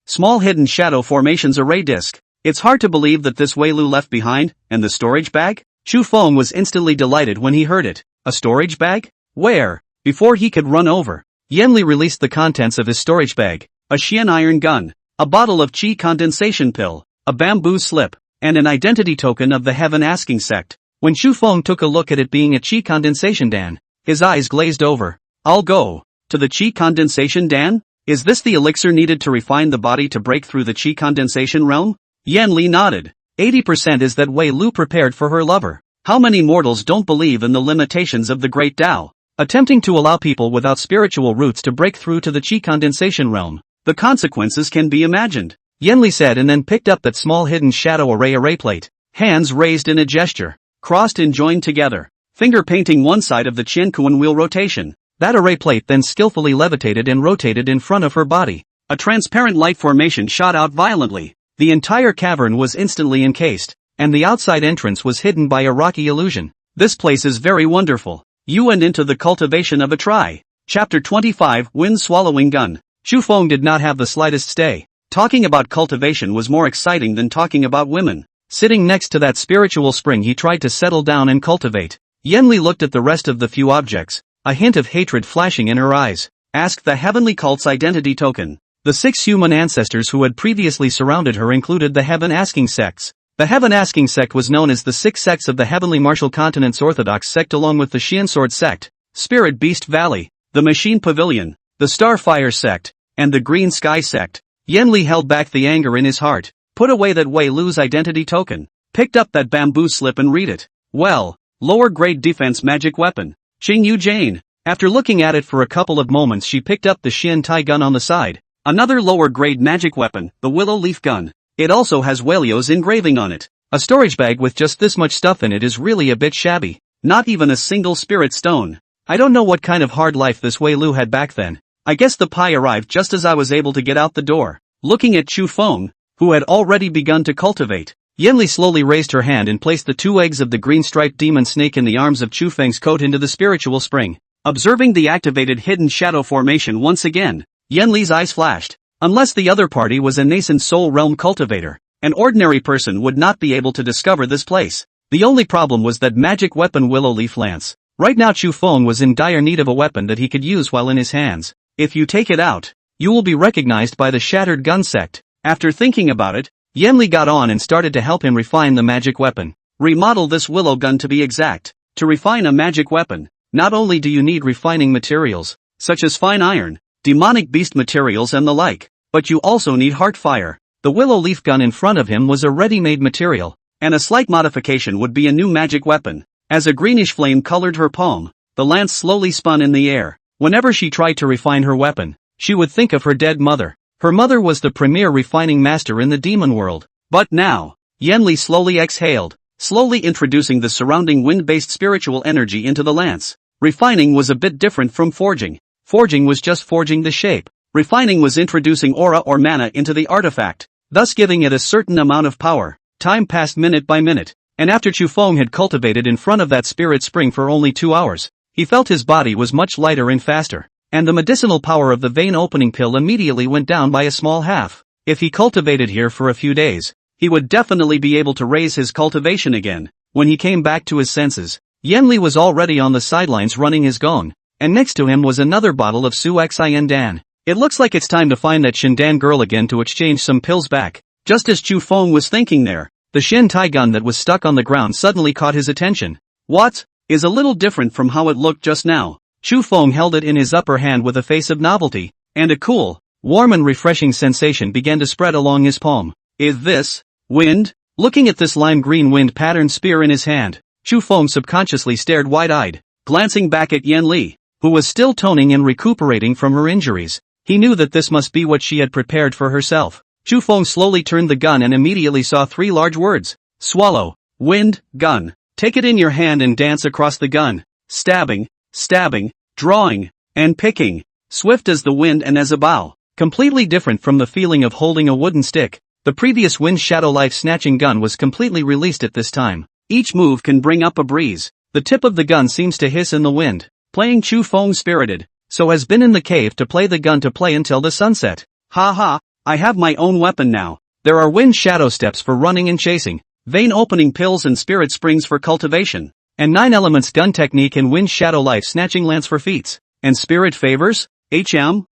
Speaker 1: Small hidden shadow formations array disc. It's hard to believe that this Wei Lu left behind, and the storage bag? Chu Feng was instantly delighted when he heard it. A storage bag? Where? Before he could run over, Yanli released the contents of his storage bag. A Xian iron gun, a bottle of qi condensation pill, a bamboo slip, and an identity token of the Heaven Asking sect. When Chu Feng took a look at it being a qi condensation dan, his eyes glazed over. I'll go to the qi condensation dan? Is this the elixir needed to refine the body to break through the qi condensation realm? Yanli nodded. 80% is that Wei Lu prepared for her lover. How many mortals don't believe in the limitations of the great Tao, attempting to allow people without spiritual roots to break through to the qi condensation realm? The consequences can be imagined. Yanli said and then picked up that small hidden shadow array plate. Hands raised in a gesture, crossed and joined together, finger painting one side of the Qiankuan wheel rotation. That array plate then skillfully levitated and rotated in front of her body. A transparent light formation shot out violently. The entire cavern was instantly encased, and the outside entrance was hidden by a rocky illusion. This place is very wonderful. You went into the cultivation of a try. Chapter 25 Wind-Swallowing Gun. Chu Feng did not have the slightest stay. Talking about cultivation was more exciting than talking about women. Sitting next to that spiritual spring, he tried to settle down and cultivate. Yanli looked at the rest of the few objects, a hint of hatred flashing in her eyes. Asked the heavenly cult's identity token. The 6 human ancestors who had previously surrounded her included the Heaven Asking sects. The Heaven Asking sect was known as the 6 sects of the Heavenly Martial Continent's Orthodox sect, along with the Xian Sword sect, Spirit Beast Valley, the Machine Pavilion, the Starfire sect, and the Green Sky sect. Yanli held back the anger in his heart, put away that Wei Lu's identity token, picked up that bamboo slip and read it. Well, lower grade defense magic weapon. Xing Yu Jane. After looking at it for a couple of moments, she picked up the Xian Tai gun on the side. Another lower grade magic weapon, the Willow Leaf gun. It also has Wailio's engraving on it. A storage bag with just this much stuff in it is really a bit shabby. Not even a single spirit stone. I don't know what kind of hard life this Wei Lu had back then. I guess the pie arrived just as I was able to get out the door. Looking at Chu Feng, who had already begun to cultivate, Yanli slowly raised her hand and placed the 2 eggs of the green-striped demon snake in the arms of Chu Feng's coat into the spiritual spring. Observing the activated hidden shadow formation once again, Yanli's eyes flashed. Unless the other party was a nascent soul realm cultivator, an ordinary person would not be able to discover this place. The only problem was that magic weapon Willow Leaf Lance. Right now Chu Feng was in dire need of a weapon that he could use while in his hands. If you take it out, you will be recognized by the Shattered Gun sect. After thinking about it, Yanli got on and started to help him refine the magic weapon. Remodel this willow gun to be exact. To refine a magic weapon, not only do you need refining materials, such as fine iron, demonic beast materials and the like, but you also need heart fire. The willow leaf gun in front of him was a ready-made material, and a slight modification would be a new magic weapon. As a greenish flame colored her palm, the lance slowly spun in the air. Whenever she tried to refine her weapon, she would think of her dead mother. Her mother was the premier refining master in the demon world. But now, Yanli slowly exhaled, slowly introducing the surrounding wind-based spiritual energy into the lance. Refining was a bit different from forging. Forging was just forging the shape. Refining was introducing aura or mana into the artifact, thus giving it a certain amount of power. Time passed minute by minute, and after Chu Feng had cultivated in front of that spirit spring for only 2 hours, he felt his body was much lighter and faster, and the medicinal power of the vein opening pill immediately went down by a small half. If he cultivated here for a few days, he would definitely be able to raise his cultivation again. When he came back to his senses, Yanli was already on the sidelines running his gong, and next to him was another bottle of Su Xin Dan. It looks like it's time to find that Shindan girl again to exchange some pills back. Just as Chu Feng was thinking there, the Shin Tai gun that was stuck on the ground suddenly caught his attention. What? Is a little different from how it looked just now. Chu Feng held it in his upper hand with a face of novelty, and a cool, warm and refreshing sensation began to spread along his palm. Is this wind? Looking at this lime green wind pattern spear in his hand, Chu Feng subconsciously stared wide-eyed, glancing back at Yanli, who was still toning and recuperating from her injuries. He knew that this must be what she had prepared for herself. Chu Feng slowly turned the gun and immediately saw 3 large words. Swallow, wind, gun. Take it in your hand and dance across the gun. Stabbing, stabbing, drawing, and picking. Swift as the wind and as a bow. Completely different from the feeling of holding a wooden stick, the previous Wind Shadow Life snatching gun was completely released at this time. Each move can bring up a breeze. The tip of the gun seems to hiss in the wind. Playing Chu Feng spirited, so has been in the cave to play the gun to play until the sunset. Ha ha, I have my own weapon now. There are wind shadow steps for running and chasing, vein opening pills and spirit springs for cultivation, and 9 elements gun technique and wind shadow life snatching lance for feats, and spirit favors?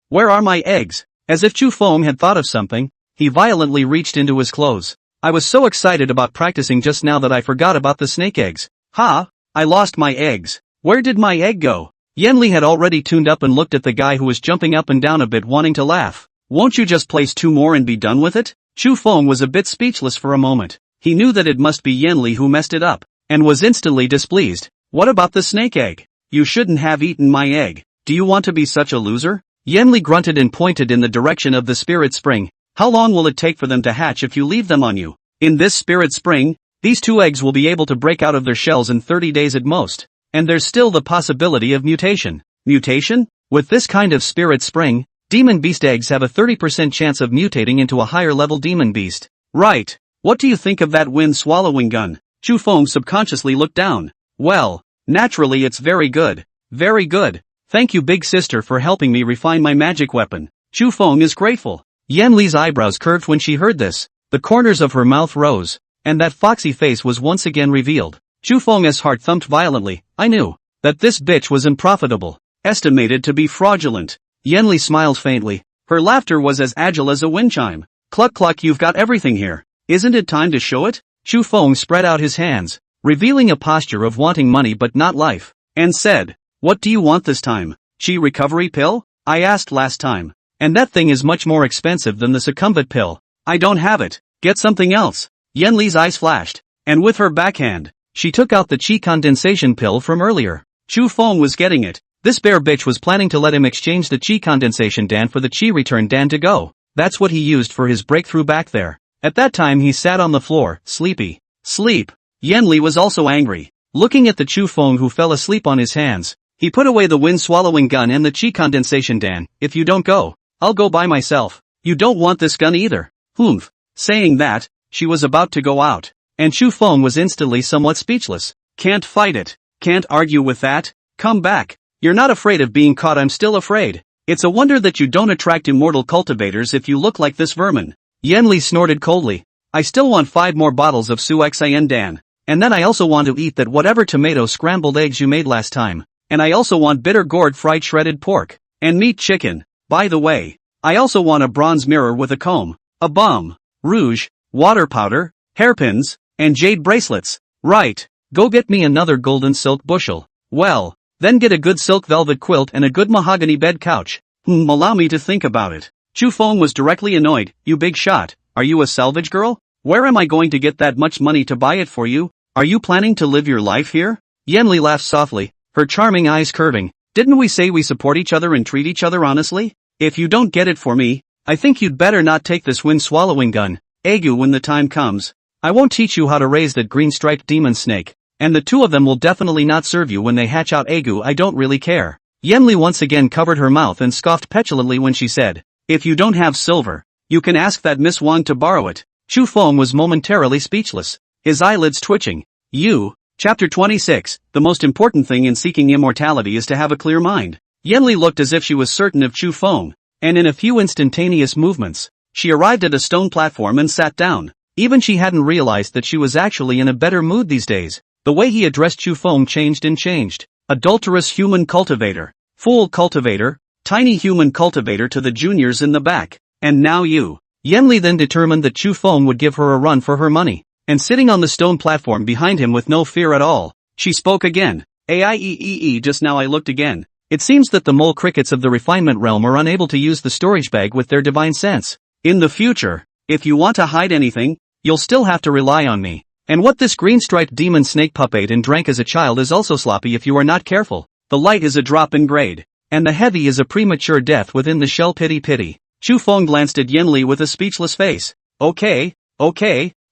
Speaker 1: Where are my eggs? As if Chu Feng had thought of something, he violently reached into his clothes. I was so excited about practicing just now that I forgot about the snake eggs. Ha! I lost my eggs. Where did my egg go? Yanli had already tuned up and looked at the guy who was jumping up and down a bit wanting to laugh. Won't you just place 2 more and be done with it? Chu Feng was a bit speechless for a moment. He knew that it must be Yanli who messed it up, and was instantly displeased. What about the snake egg? You shouldn't have eaten my egg. Do you want to be such a loser? Yanli grunted and pointed in the direction of the spirit spring. How long will it take for them to hatch if you leave them on you? In this spirit spring, these 2 eggs will be able to break out of their shells in 30 days at most. And there's still the possibility of mutation. Mutation? With this kind of spirit spring, demon beast eggs have a 30% chance of mutating into a higher level demon beast. Right. What do you think of that wind swallowing gun? Chu Feng subconsciously looked down. Well, naturally it's very good. Very good. Thank you big sister for helping me refine my magic weapon. Chu Feng is grateful. Yanli's eyebrows curved when she heard this. The corners of her mouth rose, and that foxy face was once again revealed. Chu Feng's heart thumped violently. I knew that this bitch was unprofitable, estimated to be fraudulent. Yanli smiled faintly. Her laughter was as agile as a wind chime. Cluck cluck, you've got everything here. Isn't it time to show it? Chu Feng spread out his hands, revealing a posture of wanting money but not life, and said, what do you want this time? Chi recovery pill? I asked last time. And that thing is much more expensive than the succumbit pill. I don't have it. Get something else. Yanli's eyes flashed, and with her backhand, she took out the chi condensation pill from earlier. Chu Feng was getting it. This bear bitch was planning to let him exchange the chi condensation dan for the chi return dan to go. That's what he used for his breakthrough back there. At that time he sat on the floor, sleepy. Sleep. Yanli was also angry. Looking at the Chu Feng who fell asleep on his hands, he put away the wind-swallowing gun and the chi condensation dan. If you don't go, I'll go by myself. You don't want this gun either. Humph. Saying that, she was about to go out, and Chu Feng was instantly somewhat speechless. Can't fight it. Can't argue with that. Come back. You're not afraid of being caught. I'm still afraid. It's a wonder that you don't attract immortal cultivators if you look like this vermin. Yanli snorted coldly. I still want 5 more bottles of Su Xian Dan. And then I also want to eat that whatever tomato scrambled eggs you made last time. And I also want bitter gourd fried shredded pork. And meat chicken. By the way, I also want a bronze mirror with a comb, a balm, rouge, water powder, hairpins, and jade bracelets. Right. Go get me another golden silk bushel. Well, then get a good silk velvet quilt and a good mahogany bed couch. Allow me to think about it. Chu Feng was directly annoyed. You big shot. Are you a salvage girl? Where am I going to get that much money to buy it for you? Are you planning to live your life here? Yanli laughed softly, her charming eyes curving. Didn't we say we support each other and treat each other honestly? If you don't get it for me, I think you'd better not take this wind-swallowing gun. Agu, when the time comes, I won't teach you how to raise that green-striped demon snake, and the 2 of them will definitely not serve you when they hatch out. Agu, I don't really care. Yanli once again covered her mouth and scoffed petulantly when she said, if you don't have silver, you can ask that Miss Wang to borrow it. Chu Feng was momentarily speechless, his eyelids twitching. Chapter 26, the most important thing in seeking immortality is to have a clear mind. Yanli looked as if she was certain of Chu Feng, and in a few instantaneous movements, she arrived at a stone platform and sat down. Even she hadn't realized that she was actually in a better mood these days. The way he addressed Chu Feng changed and changed. Adulterous human cultivator, fool cultivator, tiny human cultivator to the juniors in the back, and now you. Yanli then determined that Chu Feng would give her a run for her money, and sitting on the stone platform behind him with no fear at all, she spoke again. Just now I looked again. It seems that the mole crickets of the refinement realm are unable to use the storage bag with their divine sense. In the future, if you want to hide anything, you'll still have to rely on me. And what this green-striped demon snake pup ate and drank as a child is also sloppy if you are not careful. The light is a drop in grade, and the heavy is a premature death within the shell. Pity. Chu Feng glanced at Yanli with a speechless face. Okay,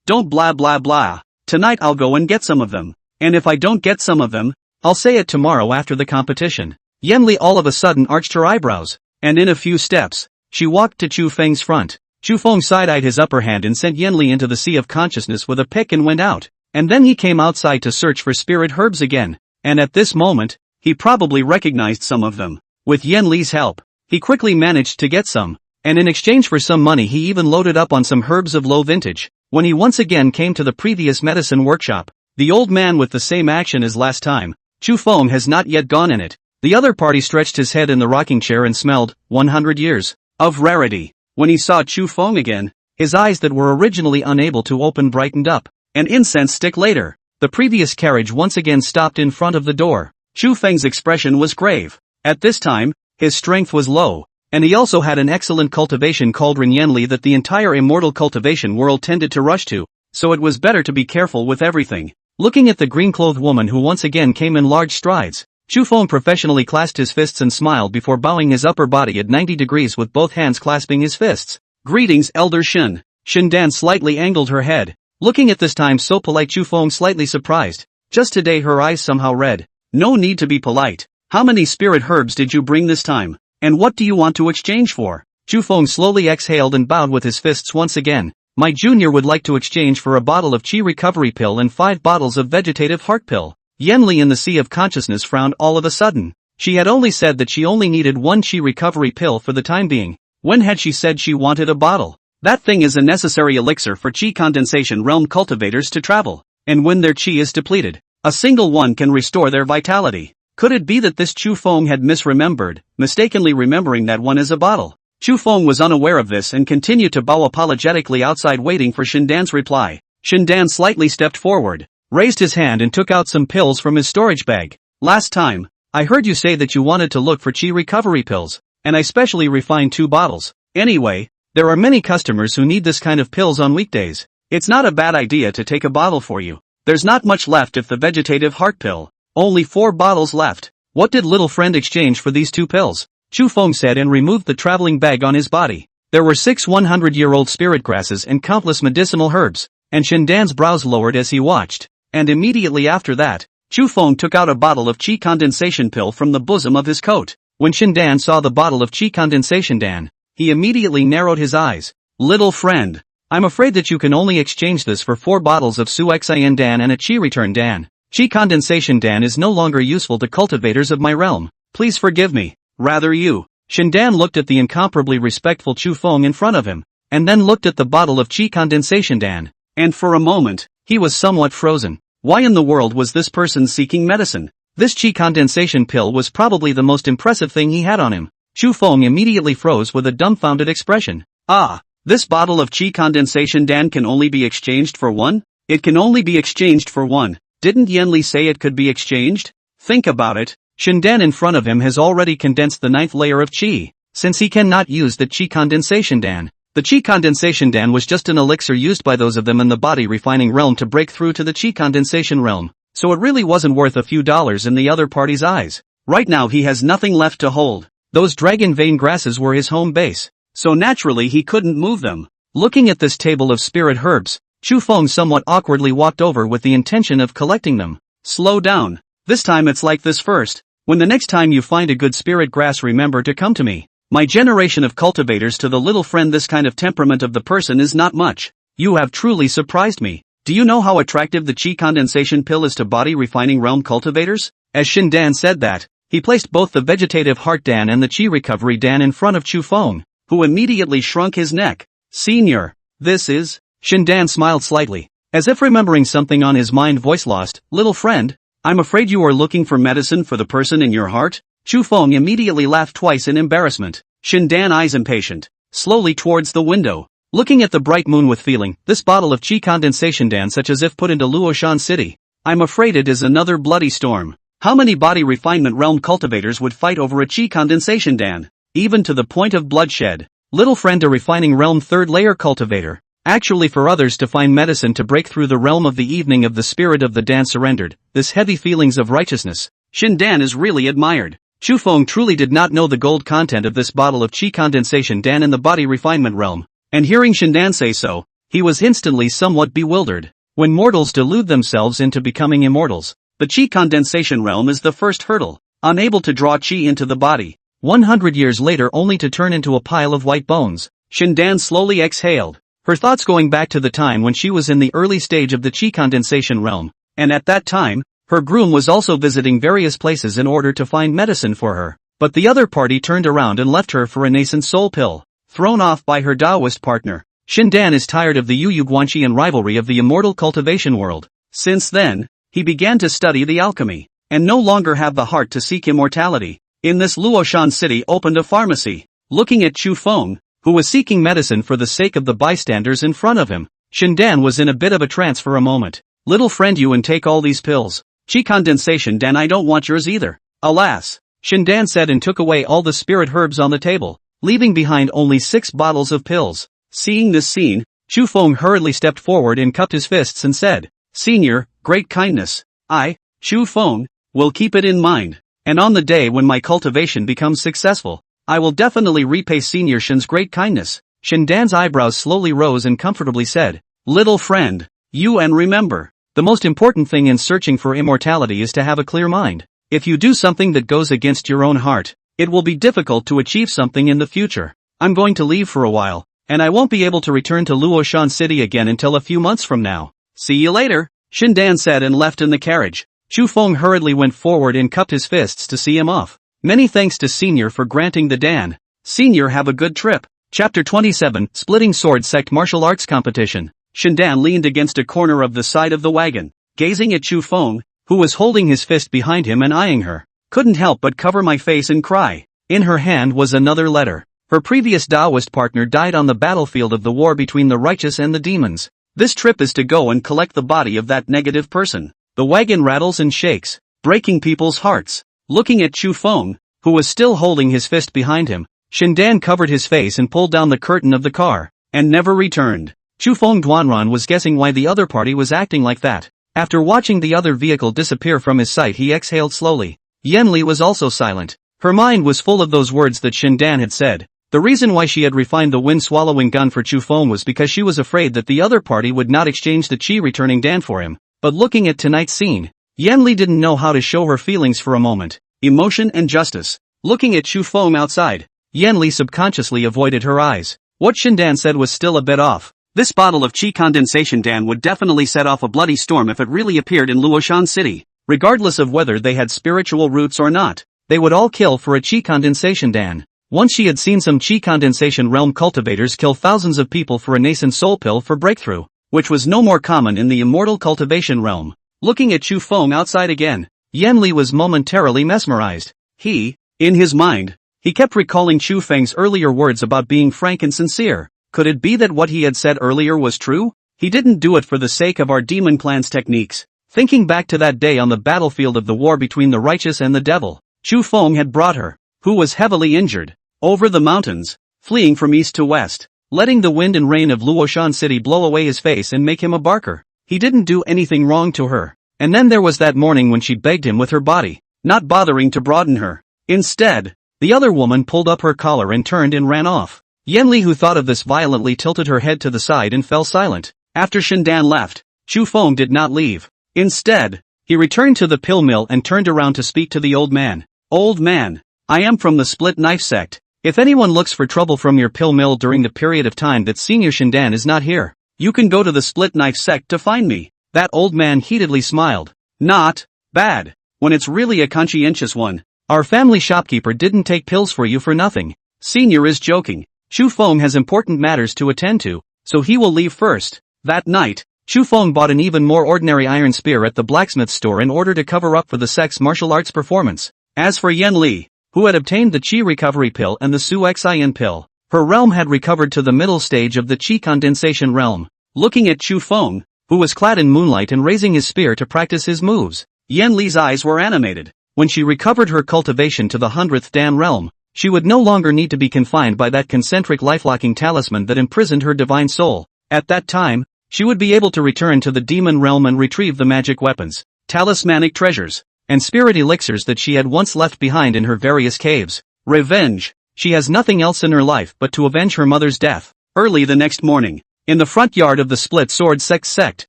Speaker 1: don't blah blah blah. Tonight I'll go and get some of them. And if I don't get some of them, I'll say it tomorrow after the competition. Yanli all of a sudden arched her eyebrows, and in a few steps, She walked to Chu Feng's front. Chu Feng side-eyed his upper hand and sent Yan Li into the sea of consciousness with a pick and went out. And then he came outside to search for spirit herbs again. And at this moment, he probably recognized some of them. With Yan Li's help, he quickly managed to get some. And in exchange for some money he even loaded up on some herbs of low vintage. When he once again came to the previous medicine workshop, the old man with the same action as last time, Chu Feng has not yet gone in it. The other party stretched his head in the rocking chair and smelled 100 years of rarity. When he saw Chu Feng again, his eyes that were originally unable to open brightened up. An incense stick later, the previous carriage once again stopped in front of the door. Chu Feng's expression was grave. At this time, his strength was low, and he also had an excellent cultivation cauldron Yanli that the entire immortal cultivation world tended to rush to, so it was better to be careful with everything. Looking at the green-clothed woman who once again came in large strides, Chu Feng professionally clasped his fists and smiled before bowing his upper body at 90 degrees with both hands clasping his fists. Greetings, Elder Shin. Shin Dan slightly angled her head. Looking at this time so polite Chu Feng slightly surprised. Just today her eyes somehow read. No need to be polite. How many spirit herbs did you bring this time? And what do you want to exchange for? Chu Feng slowly exhaled and bowed with his fists once again. My junior would like to exchange for a bottle of Qi recovery pill and 5 bottles of vegetative heart pill. Yan Li in the sea of consciousness frowned all of a sudden. She had only said that she only needed 1 Qi recovery pill for the time being. When had she said she wanted a bottle? That thing is a necessary elixir for Qi condensation realm cultivators to travel. And when their Qi is depleted, a single one can restore their vitality. Could it be that this Chu Feng had misremembered, mistakenly remembering that one is a bottle? Chu Feng was unaware of this and continued to bow apologetically outside waiting for Shindan's reply. Shindan slightly stepped forward, raised his hand and took out some pills from his storage bag. Last time, I heard you say that you wanted to look for Qi recovery pills, and I specially refined 2 bottles. Anyway, there are many customers who need this kind of pills on weekdays. It's not a bad idea to take a bottle for you. There's not much left if the vegetative heart pill. Only 4 bottles left. What did little friend exchange for these 2 pills? Chu Feng said and removed the traveling bag on his body. There were 6 100-year-old spirit grasses and countless medicinal herbs, and Shindan's brows lowered as he watched. And immediately after that, Chu Feng took out a bottle of Qi condensation pill from the bosom of his coat. When Shindan saw the bottle of Qi condensation Dan, he immediately narrowed his eyes. Little friend, I'm afraid that you can only exchange this for 4 bottles of Su Xian Dan and a Qi return Dan. Qi condensation Dan is no longer useful to cultivators of my realm. Please forgive me. Rather you. Shindan looked at the incomparably respectful Chu Feng in front of him, and then looked at the bottle of Qi condensation Dan. And for a moment, he was somewhat frozen. Why in the world was this person seeking medicine? This Qi condensation pill was probably the most impressive thing he had on him. Chu Feng immediately froze with a dumbfounded expression. Ah, this bottle of Qi condensation Dan can only be exchanged for 1? It can only be exchanged for 1. Didn't Yan Li say it could be exchanged? Think about it. Shindan in front of him has already condensed the 9th layer of Qi. Since he cannot use the Qi condensation Dan, the Qi condensation Dan was just an elixir used by those of them in the body refining realm to break through to the Qi condensation realm, so it really wasn't worth a few dollars in the other party's eyes. Right now he has nothing left to hold. Those dragon vein grasses were his home base, so naturally he couldn't move them. Looking at this table of spirit herbs, Chu Feng somewhat awkwardly walked over with the intention of collecting them. Slow down. This time it's like this first. When the next time you find a good spirit grass remember to come to me. My generation of cultivators to the little friend this kind of temperament of the person is not much. You have truly surprised me. Do you know how attractive the Qi condensation pill is to body refining realm cultivators? As Shindan said that, he placed both the vegetative heart Dan and the Qi recovery Dan in front of Chu Feng, who immediately shrunk his neck. Senior, this is... Shindan smiled slightly, as if remembering something on his mind. Voice lost. Little friend, I'm afraid you are looking for medicine for the person in your heart? Chu Feng immediately laughed twice in embarrassment. Shindan eyes impatient, slowly towards the window, looking at the bright moon with feeling. This bottle of Qi condensation Dan such as if put into Luoshan City. I'm afraid it is another bloody storm. How many body refinement realm cultivators would fight over a Qi condensation Dan? Even to the point of bloodshed. Little friend, a refining realm 3rd layer cultivator. Actually for others to find medicine to break through the realm of the evening of the spirit of the Dan surrendered, this heavy feelings of righteousness. Shindan is really admired. Chu Feng truly did not know the gold content of this bottle of Qi condensation Dan in the body refinement realm, and hearing Shindan say so, he was instantly somewhat bewildered. When mortals delude themselves into becoming immortals, the Qi condensation realm is the first hurdle. Unable to draw Qi into the body, 100 years later only to turn into a pile of white bones. Shindan slowly exhaled, her thoughts going back to the time when she was in the early stage of the chi condensation realm, and at that time, her groom was also visiting various places in order to find medicine for her. But the other party turned around and left her for a nascent soul pill, thrown off by her Taoist partner. Shindan is tired of the Yu Guanxian rivalry of the immortal cultivation world. Since then, he began to study the alchemy, and no longer have the heart to seek immortality. In this Luoshan city opened a pharmacy. Looking at Chu Feng, who was seeking medicine for the sake of the bystanders in front of him, Shindan was in a bit of a trance for a moment. Little friend, you and take all these pills. Chi condensation Dan, I don't want yours either. Alas, Shindan said and took away all the spirit herbs on the table, leaving behind only 6 bottles of pills. Seeing this scene, Chu Feng hurriedly stepped forward and cupped his fists and said, Senior, great kindness. I, Chu Feng, will keep it in mind. And on the day when my cultivation becomes successful, I will definitely repay Senior Shin's great kindness. Shindan's eyebrows slowly rose and comfortably said, Little friend, you and remember, the most important thing in searching for immortality is to have a clear mind. If you do something that goes against your own heart, it will be difficult to achieve something in the future. I'm going to leave for a while, and I won't be able to return to Luoshan City again until a few months from now. See you later, Shindan said and left in the carriage. Chu Feng hurriedly went forward and cupped his fists to see him off. Many thanks to Senior for granting the Dan. Senior, have a good trip. Chapter 27, Splitting Sword Sect Martial Arts Competition. Shindan leaned against a corner of the side of the wagon, gazing at Chu Feng, who was holding his fist behind him and eyeing her. Couldn't help but cover my face and cry. In her hand was another letter. Her previous Taoist partner died on the battlefield of the war between the righteous and the demons. This trip is to go and collect the body of that negative person. The wagon rattles and shakes, breaking people's hearts. Looking at Chu Feng, who was still holding his fist behind him, Shindan covered his face and pulled down the curtain of the car, and never returned. Chu Feng Duanran was guessing why the other party was acting like that. After watching the other vehicle disappear from his sight, he exhaled slowly. Yanli was also silent. Her mind was full of those words that Shindan had said. The reason why she had refined the wind-swallowing gun for Chu Feng was because she was afraid that the other party would not exchange the chi-returning Dan for him. But looking at tonight's scene, Yanli didn't know how to show her feelings for a moment. Emotion and justice. Looking at Chu Feng outside, Yanli subconsciously avoided her eyes. What Shindan said was still a bit off. This bottle of chi condensation Dan would definitely set off a bloody storm if it really appeared in Luoshan City. Regardless of whether they had spiritual roots or not, they would all kill for a chi condensation Dan. Once she had seen some chi condensation realm cultivators kill thousands of people for a nascent soul pill for breakthrough, which was no more common in the immortal cultivation realm. Looking at Chu Feng outside again, Yanli was momentarily mesmerized. In his mind, he kept recalling Chu Feng's earlier words about being frank and sincere. Could it be that what he had said earlier was true? He didn't do it for the sake of our demon clan's techniques. Thinking back to that day on the battlefield of the war between the righteous and the devil, Chu Feng had brought her, who was heavily injured, over the mountains, fleeing from east to west, letting the wind and rain of Luoshan City blow away his face and make him a barker. He didn't do anything wrong to her. And then there was that morning when she begged him with her body, not bothering to broaden her. Instead, the other woman pulled up her collar and turned and ran off. Yanli, who thought of this, violently tilted her head to the side and fell silent. After Shindan left, Chu Feng did not leave. Instead, he returned to the pill mill and turned around to speak to the old man. Old man, I am from the Split Knife Sect. If anyone looks for trouble from your pill mill during the period of time that Senior Shindan is not here, you can go to the Split Knife Sect to find me. That old man heatedly smiled. Not bad, when it's really a conscientious one. Our family shopkeeper didn't take pills for you for nothing. Senior is joking. Chu Feng has important matters to attend to, so he will leave first. That night, Chu Feng bought an even more ordinary iron spear at the blacksmith store in order to cover up for the sect's martial arts performance. As for Yan Li, who had obtained the Qi recovery pill and the Su Xian pill, her realm had recovered to the middle stage of the Qi condensation realm. Looking at Chu Feng, who was clad in moonlight and raising his spear to practice his moves, Yan Li's eyes were animated. When she recovered her cultivation to the 100th Dan realm, she would no longer need to be confined by that concentric life-locking talisman that imprisoned her divine soul. At that time, she would be able to return to the demon realm and retrieve the magic weapons, talismanic treasures, and spirit elixirs that she had once left behind in her various caves. Revenge. She has nothing else in her life but to avenge her mother's death. Early the next morning, in the front yard of the Split Sword Sect,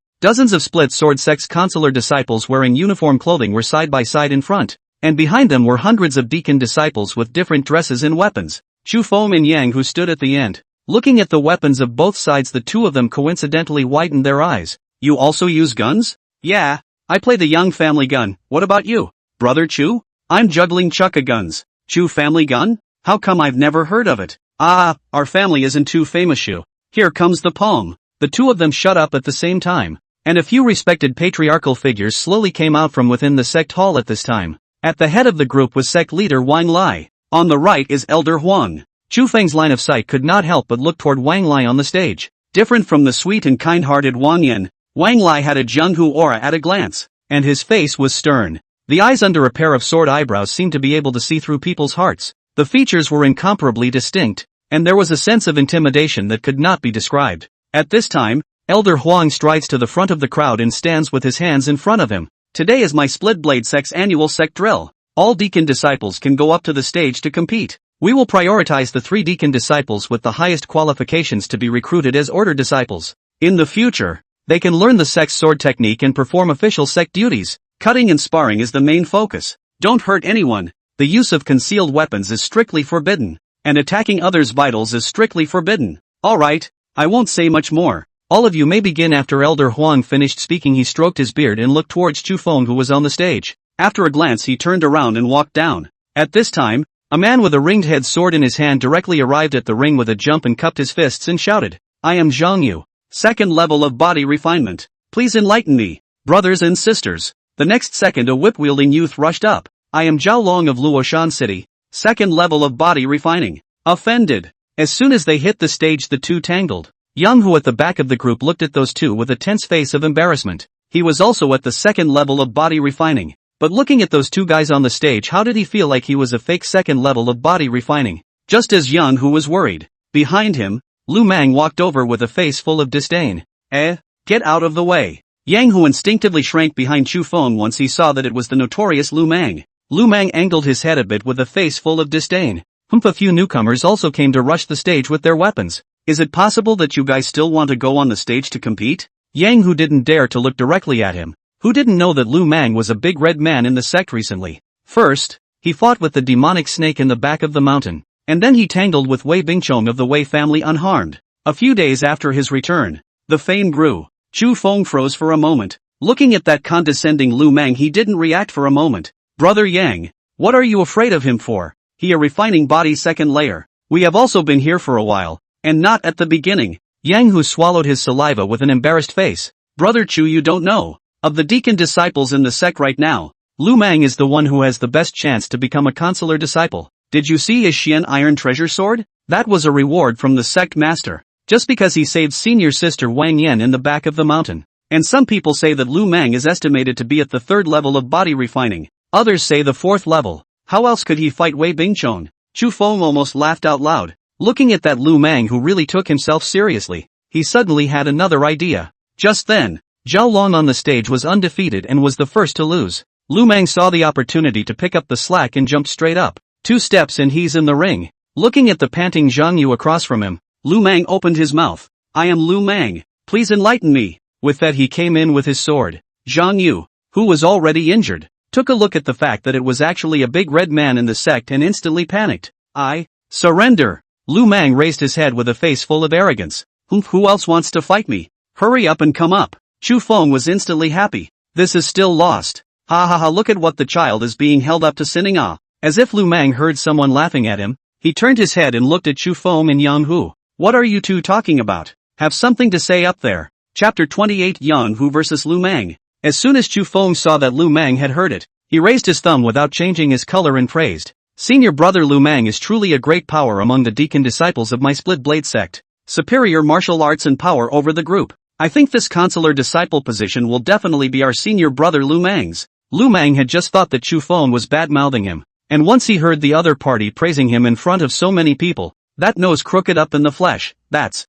Speaker 1: dozens of Split Sword Sect's consular disciples wearing uniform clothing were side by side in front, and behind them were hundreds of deacon disciples with different dresses and weapons. Chu Feng and Yang, who stood at the end, looking at the weapons of both sides. The two of them coincidentally widened their eyes. You also use guns? Yeah, I play the Yang family gun. What about you, Brother Chu? I'm juggling Chukka guns. Chu family gun? How come I've never heard of it? Ah, our family isn't too famous. Chu. Here comes the palm. The two of them shut up at the same time, and a few respected patriarchal figures slowly came out from within the sect hall at this time. At the head of the group was sect leader Wang Lai. On the right is Elder Huang. Chu Feng's line of sight could not help but look toward Wang Lai on the stage. Different from the sweet and kind-hearted Wang Yan, Wang Lai had a Zhenghu aura at a glance, and his face was stern. The eyes under a pair of sword eyebrows seemed to be able to see through people's hearts. The features were incomparably distinct, and there was a sense of intimidation that could not be described. At this time, Elder Huang strides to the front of the crowd and stands with his hands in front of him. Today is my Split Blade Sect's annual sect drill. All deacon disciples can go up to the stage to compete. We will prioritize the 3 deacon disciples with the highest qualifications to be recruited as order disciples. In the future, they can learn the sect's sword technique and perform official sect duties. Cutting and sparring is the main focus. Don't hurt anyone. The use of concealed weapons is strictly forbidden, and attacking others' vitals is strictly forbidden. Alright, I won't say much more. All of you may begin. After Elder Huang finished speaking, he stroked his beard and looked towards Chu Feng, who was on the stage. After a glance, he turned around and walked down. At this time, a man with a ringed head sword in his hand directly arrived at the ring with a jump and cupped his fists and shouted, I am Zhang Yu, 2nd level of body refinement. Please enlighten me, brothers and sisters. The next second a whip-wielding youth rushed up. I am Zhao Long of Luoshan City, 2nd level of body refining. Offended. As soon as they hit the stage, the two tangled. Yang, who at the back of the group, looked at those two with a tense face of embarrassment. He was also at the 2nd level of body refining. But looking at those two guys on the stage, how did he feel like he was a fake 2nd level of body refining? Just as Yang, who was worried. Behind him, Lu Mang walked over with a face full of disdain. Get out of the way. Yang, who instinctively shrank behind Chu Feng once he saw that it was the notorious Lu Mang. Lu Mang angled his head a bit with a face full of disdain. A few newcomers also came to rush the stage with their weapons. Is it possible that you guys still want to go on the stage to compete? Yang, who didn't dare to look directly at him, who didn't know that Lu Mang was a big red man in the sect recently. First, he fought with the demonic snake in the back of the mountain, and then he tangled with Wei Bingchong of the Wei family unharmed. A few days after his return, the fame grew. Chu Feng froze for a moment. Looking at that condescending Lu Mang, he didn't react for a moment. Brother Yang, what are you afraid of him for? He a refining body 2nd layer. We have also been here for a while, and not at the beginning. Yang, who swallowed his saliva with an embarrassed face. Brother Chu, you don't know. Of the deacon disciples in the sect right now, Lu Mang is the one who has the best chance to become a consular disciple. Did you see his Xian iron treasure sword? That was a reward from the sect master, just because he saved senior sister Wang Yan in the back of the mountain. And some people say that Lu Mang is estimated to be at the 3rd level of body refining. Others say the 4th level. How else could he fight Wei Bingchong? Chu Feng almost laughed out loud. Looking at that Lu Mang, who really took himself seriously, he suddenly had another idea. Just then, Zhao Long on the stage was undefeated and was the first to lose. Lu Mang saw the opportunity to pick up the slack and jumped straight up. 2 steps and he's in the ring. Looking at the panting Zhang Yu across from him, Lu Mang opened his mouth. I am Lu Mang. Please enlighten me. With that, he came in with his sword. Zhang Yu, who was already injured, took a look at the fact that it was actually a big red man in the sect and instantly panicked. I surrender. Lu Mang raised his head with a face full of arrogance. Who else wants to fight me? Hurry up and come up. Chu Feng was instantly happy. This is still lost. Ha ha ha, look at what the child is being held up to, sinning ah. As if Lu Mang heard someone laughing at him, he turned his head and looked at Chu Feng and Yang Hu. What are you two talking about? Have something to say up there. Chapter 28, Yang Hu vs Lu Mang. As soon as Chu Feng saw that Lu Mang had heard it, he raised his thumb without changing his color and praised. Senior brother Lu Mang is truly a great power among the deacon disciples of my Split Blade sect. Superior martial arts and power over the group. I think this consular disciple position will definitely be our senior brother Lu Mang's. Lu Mang had just thought that Chu Feng was bad-mouthing him, and once he heard the other party praising him in front of so many people, that nose crooked up in the flesh. That's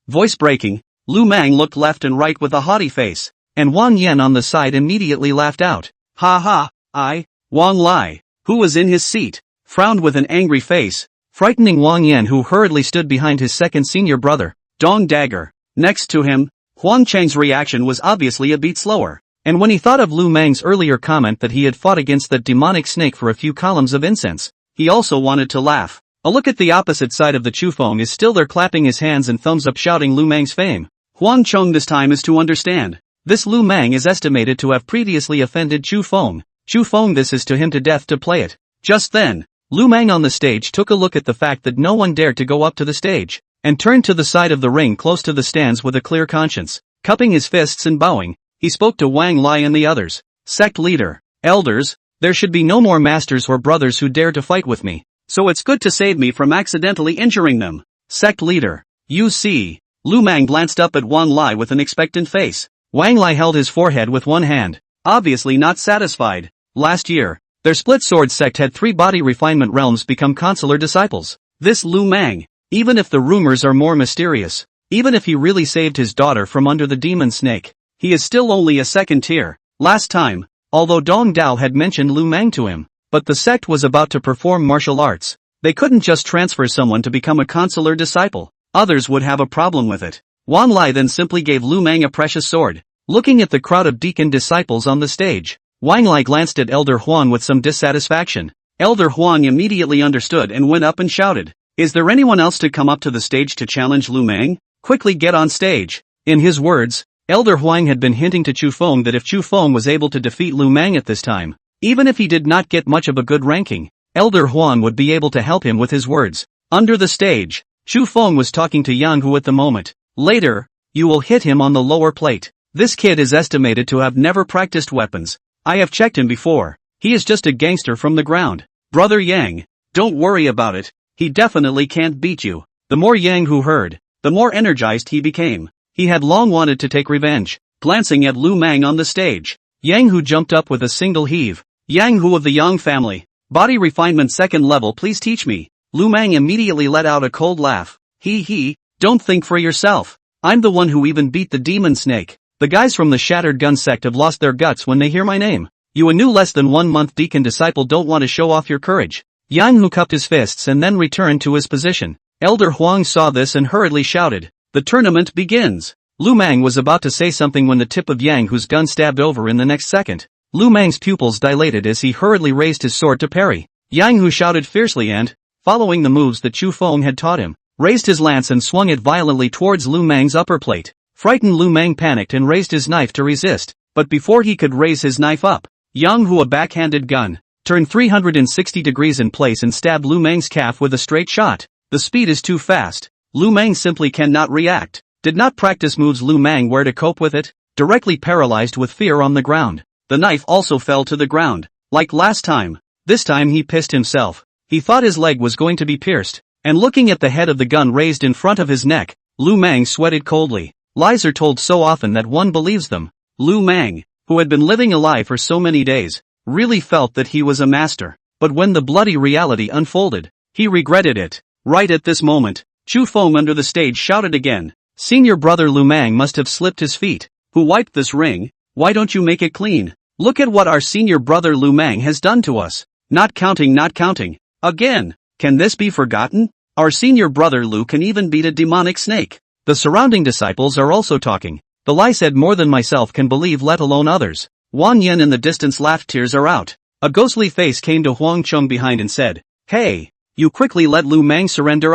Speaker 1: voice breaking. Lu Mang looked left and right with a haughty face, and Wang Yan on the side immediately laughed out. Ha ha, Wang Lai, who was in his seat, frowned with an angry face, frightening Wang Yan, who hurriedly stood behind his second senior brother, Dong Dagger. Next to him, Huang Chang's reaction was obviously a beat slower. And when he thought of Lu Mang's earlier comment that he had fought against that demonic snake for a few columns of incense, he also wanted to laugh. A look at the opposite side of the Chufeng is still there, clapping his hands and thumbs up, shouting Lu Mang's fame. Huang Chong this time is to understand. This Lu Mang is estimated to have previously offended Chufeng. Chufeng, this is to him to death to play it. Just then, Lu Mang on the stage took a look at the fact that no one dared to go up to the stage, and turned to the side of the ring close to the stands with a clear conscience. Cupping his fists and bowing, he spoke to Wang Lai and the others. Sect leader, elders, there should be no more masters or brothers who dare to fight with me. So it's good to save me from accidentally injuring them. Sect leader, you see. Lu Mang glanced up at Wang Lai with an expectant face. Wang Lai held his forehead with one hand, obviously not satisfied. Last year, their split sword sect had 3 body refinement realms become consular disciples. This Lu Mang, even if the rumors are more mysterious, even if he really saved his daughter from under the demon snake, he is still only a second tier. Last time, although Dong Dao had mentioned Lu Mang to him, but the sect was about to perform martial arts, they couldn't just transfer someone to become a consular disciple. Others would have a problem with it. Wang Lai then simply gave Lu Mang a precious sword. Looking at the crowd of deacon disciples on the stage, Wang Lai glanced at Elder Huang with some dissatisfaction. Elder Huang immediately understood and went up and shouted, "Is there anyone else to come up to the stage to challenge Lu Mang? Quickly get on stage." In his words, Elder Huang had been hinting to Chufeng that if Chufeng was able to defeat Lu Mang at this time, even if he did not get much of a good ranking, Elder Huang would be able to help him with his words. Under the stage, Chufeng was talking to Yang Hu at the moment. Later, you will hit him on the lower plate. This kid is estimated to have never practiced weapons. I have checked him before. He is just a gangster from the ground. Brother Yang, don't worry about it. He definitely can't beat you. The more Yang Hu heard, the more energized he became. He had long wanted to take revenge. Glancing at Lu Mang on the stage, Yang Hu jumped up with a single heave. Yang Hu of the Yang family. Body refinement 2nd level, please teach me. Lu Mang immediately let out a cold laugh. He, don't think for yourself. I'm the one who even beat the demon snake. The guys from the Shattered Gun sect have lost their guts when they hear my name. You, a new less than 1 month deacon disciple, don't want to show off your courage. Yang Hu cupped his fists and then returned to his position. Elder Huang saw this and hurriedly shouted, "The tournament begins." Lu Mang was about to say something when the tip of Yang Hu's gun stabbed over in the next second. Lu Mang's pupils dilated as he hurriedly raised his sword to parry. Yang Hu shouted fiercely and, following the moves that Chufeng had taught him, raised his lance and swung it violently towards Lu Mang's upper plate. Frightened Lu Mang panicked and raised his knife to resist, but before he could raise his knife up, Yang Hu, a backhanded gun, turned 360 degrees in place and stabbed Lu Mang's calf with a straight shot. The speed is too fast. Lu Mang simply cannot react. Did not practice moves Lu Mang where to cope with it, directly paralyzed with fear on the ground. The knife also fell to the ground. Like last time, this time he pissed himself. He thought his leg was going to be pierced, and looking at the head of the gun raised in front of his neck, Lu Mang sweated coldly. Lies are told so often that one believes them. Lu Mang, who had been living a lie for so many days, really felt that he was a master. But when the bloody reality unfolded, he regretted it. Right at this moment, Chufeng under the stage shouted again, "Senior brother Lu Mang must have slipped his feet. Who wiped this ring? Why don't you make it clean? Look at what our senior brother Lu Mang has done to us. Not counting. Again, can this be forgotten? Our senior brother Lu can even beat a demonic snake." The surrounding disciples are also talking. The lie said more than myself can believe, let alone others. Wan Yin in the distance laughed, tears are out. A ghostly face came to Huang Chung behind and said, "Hey, you quickly let Lu Mang surrender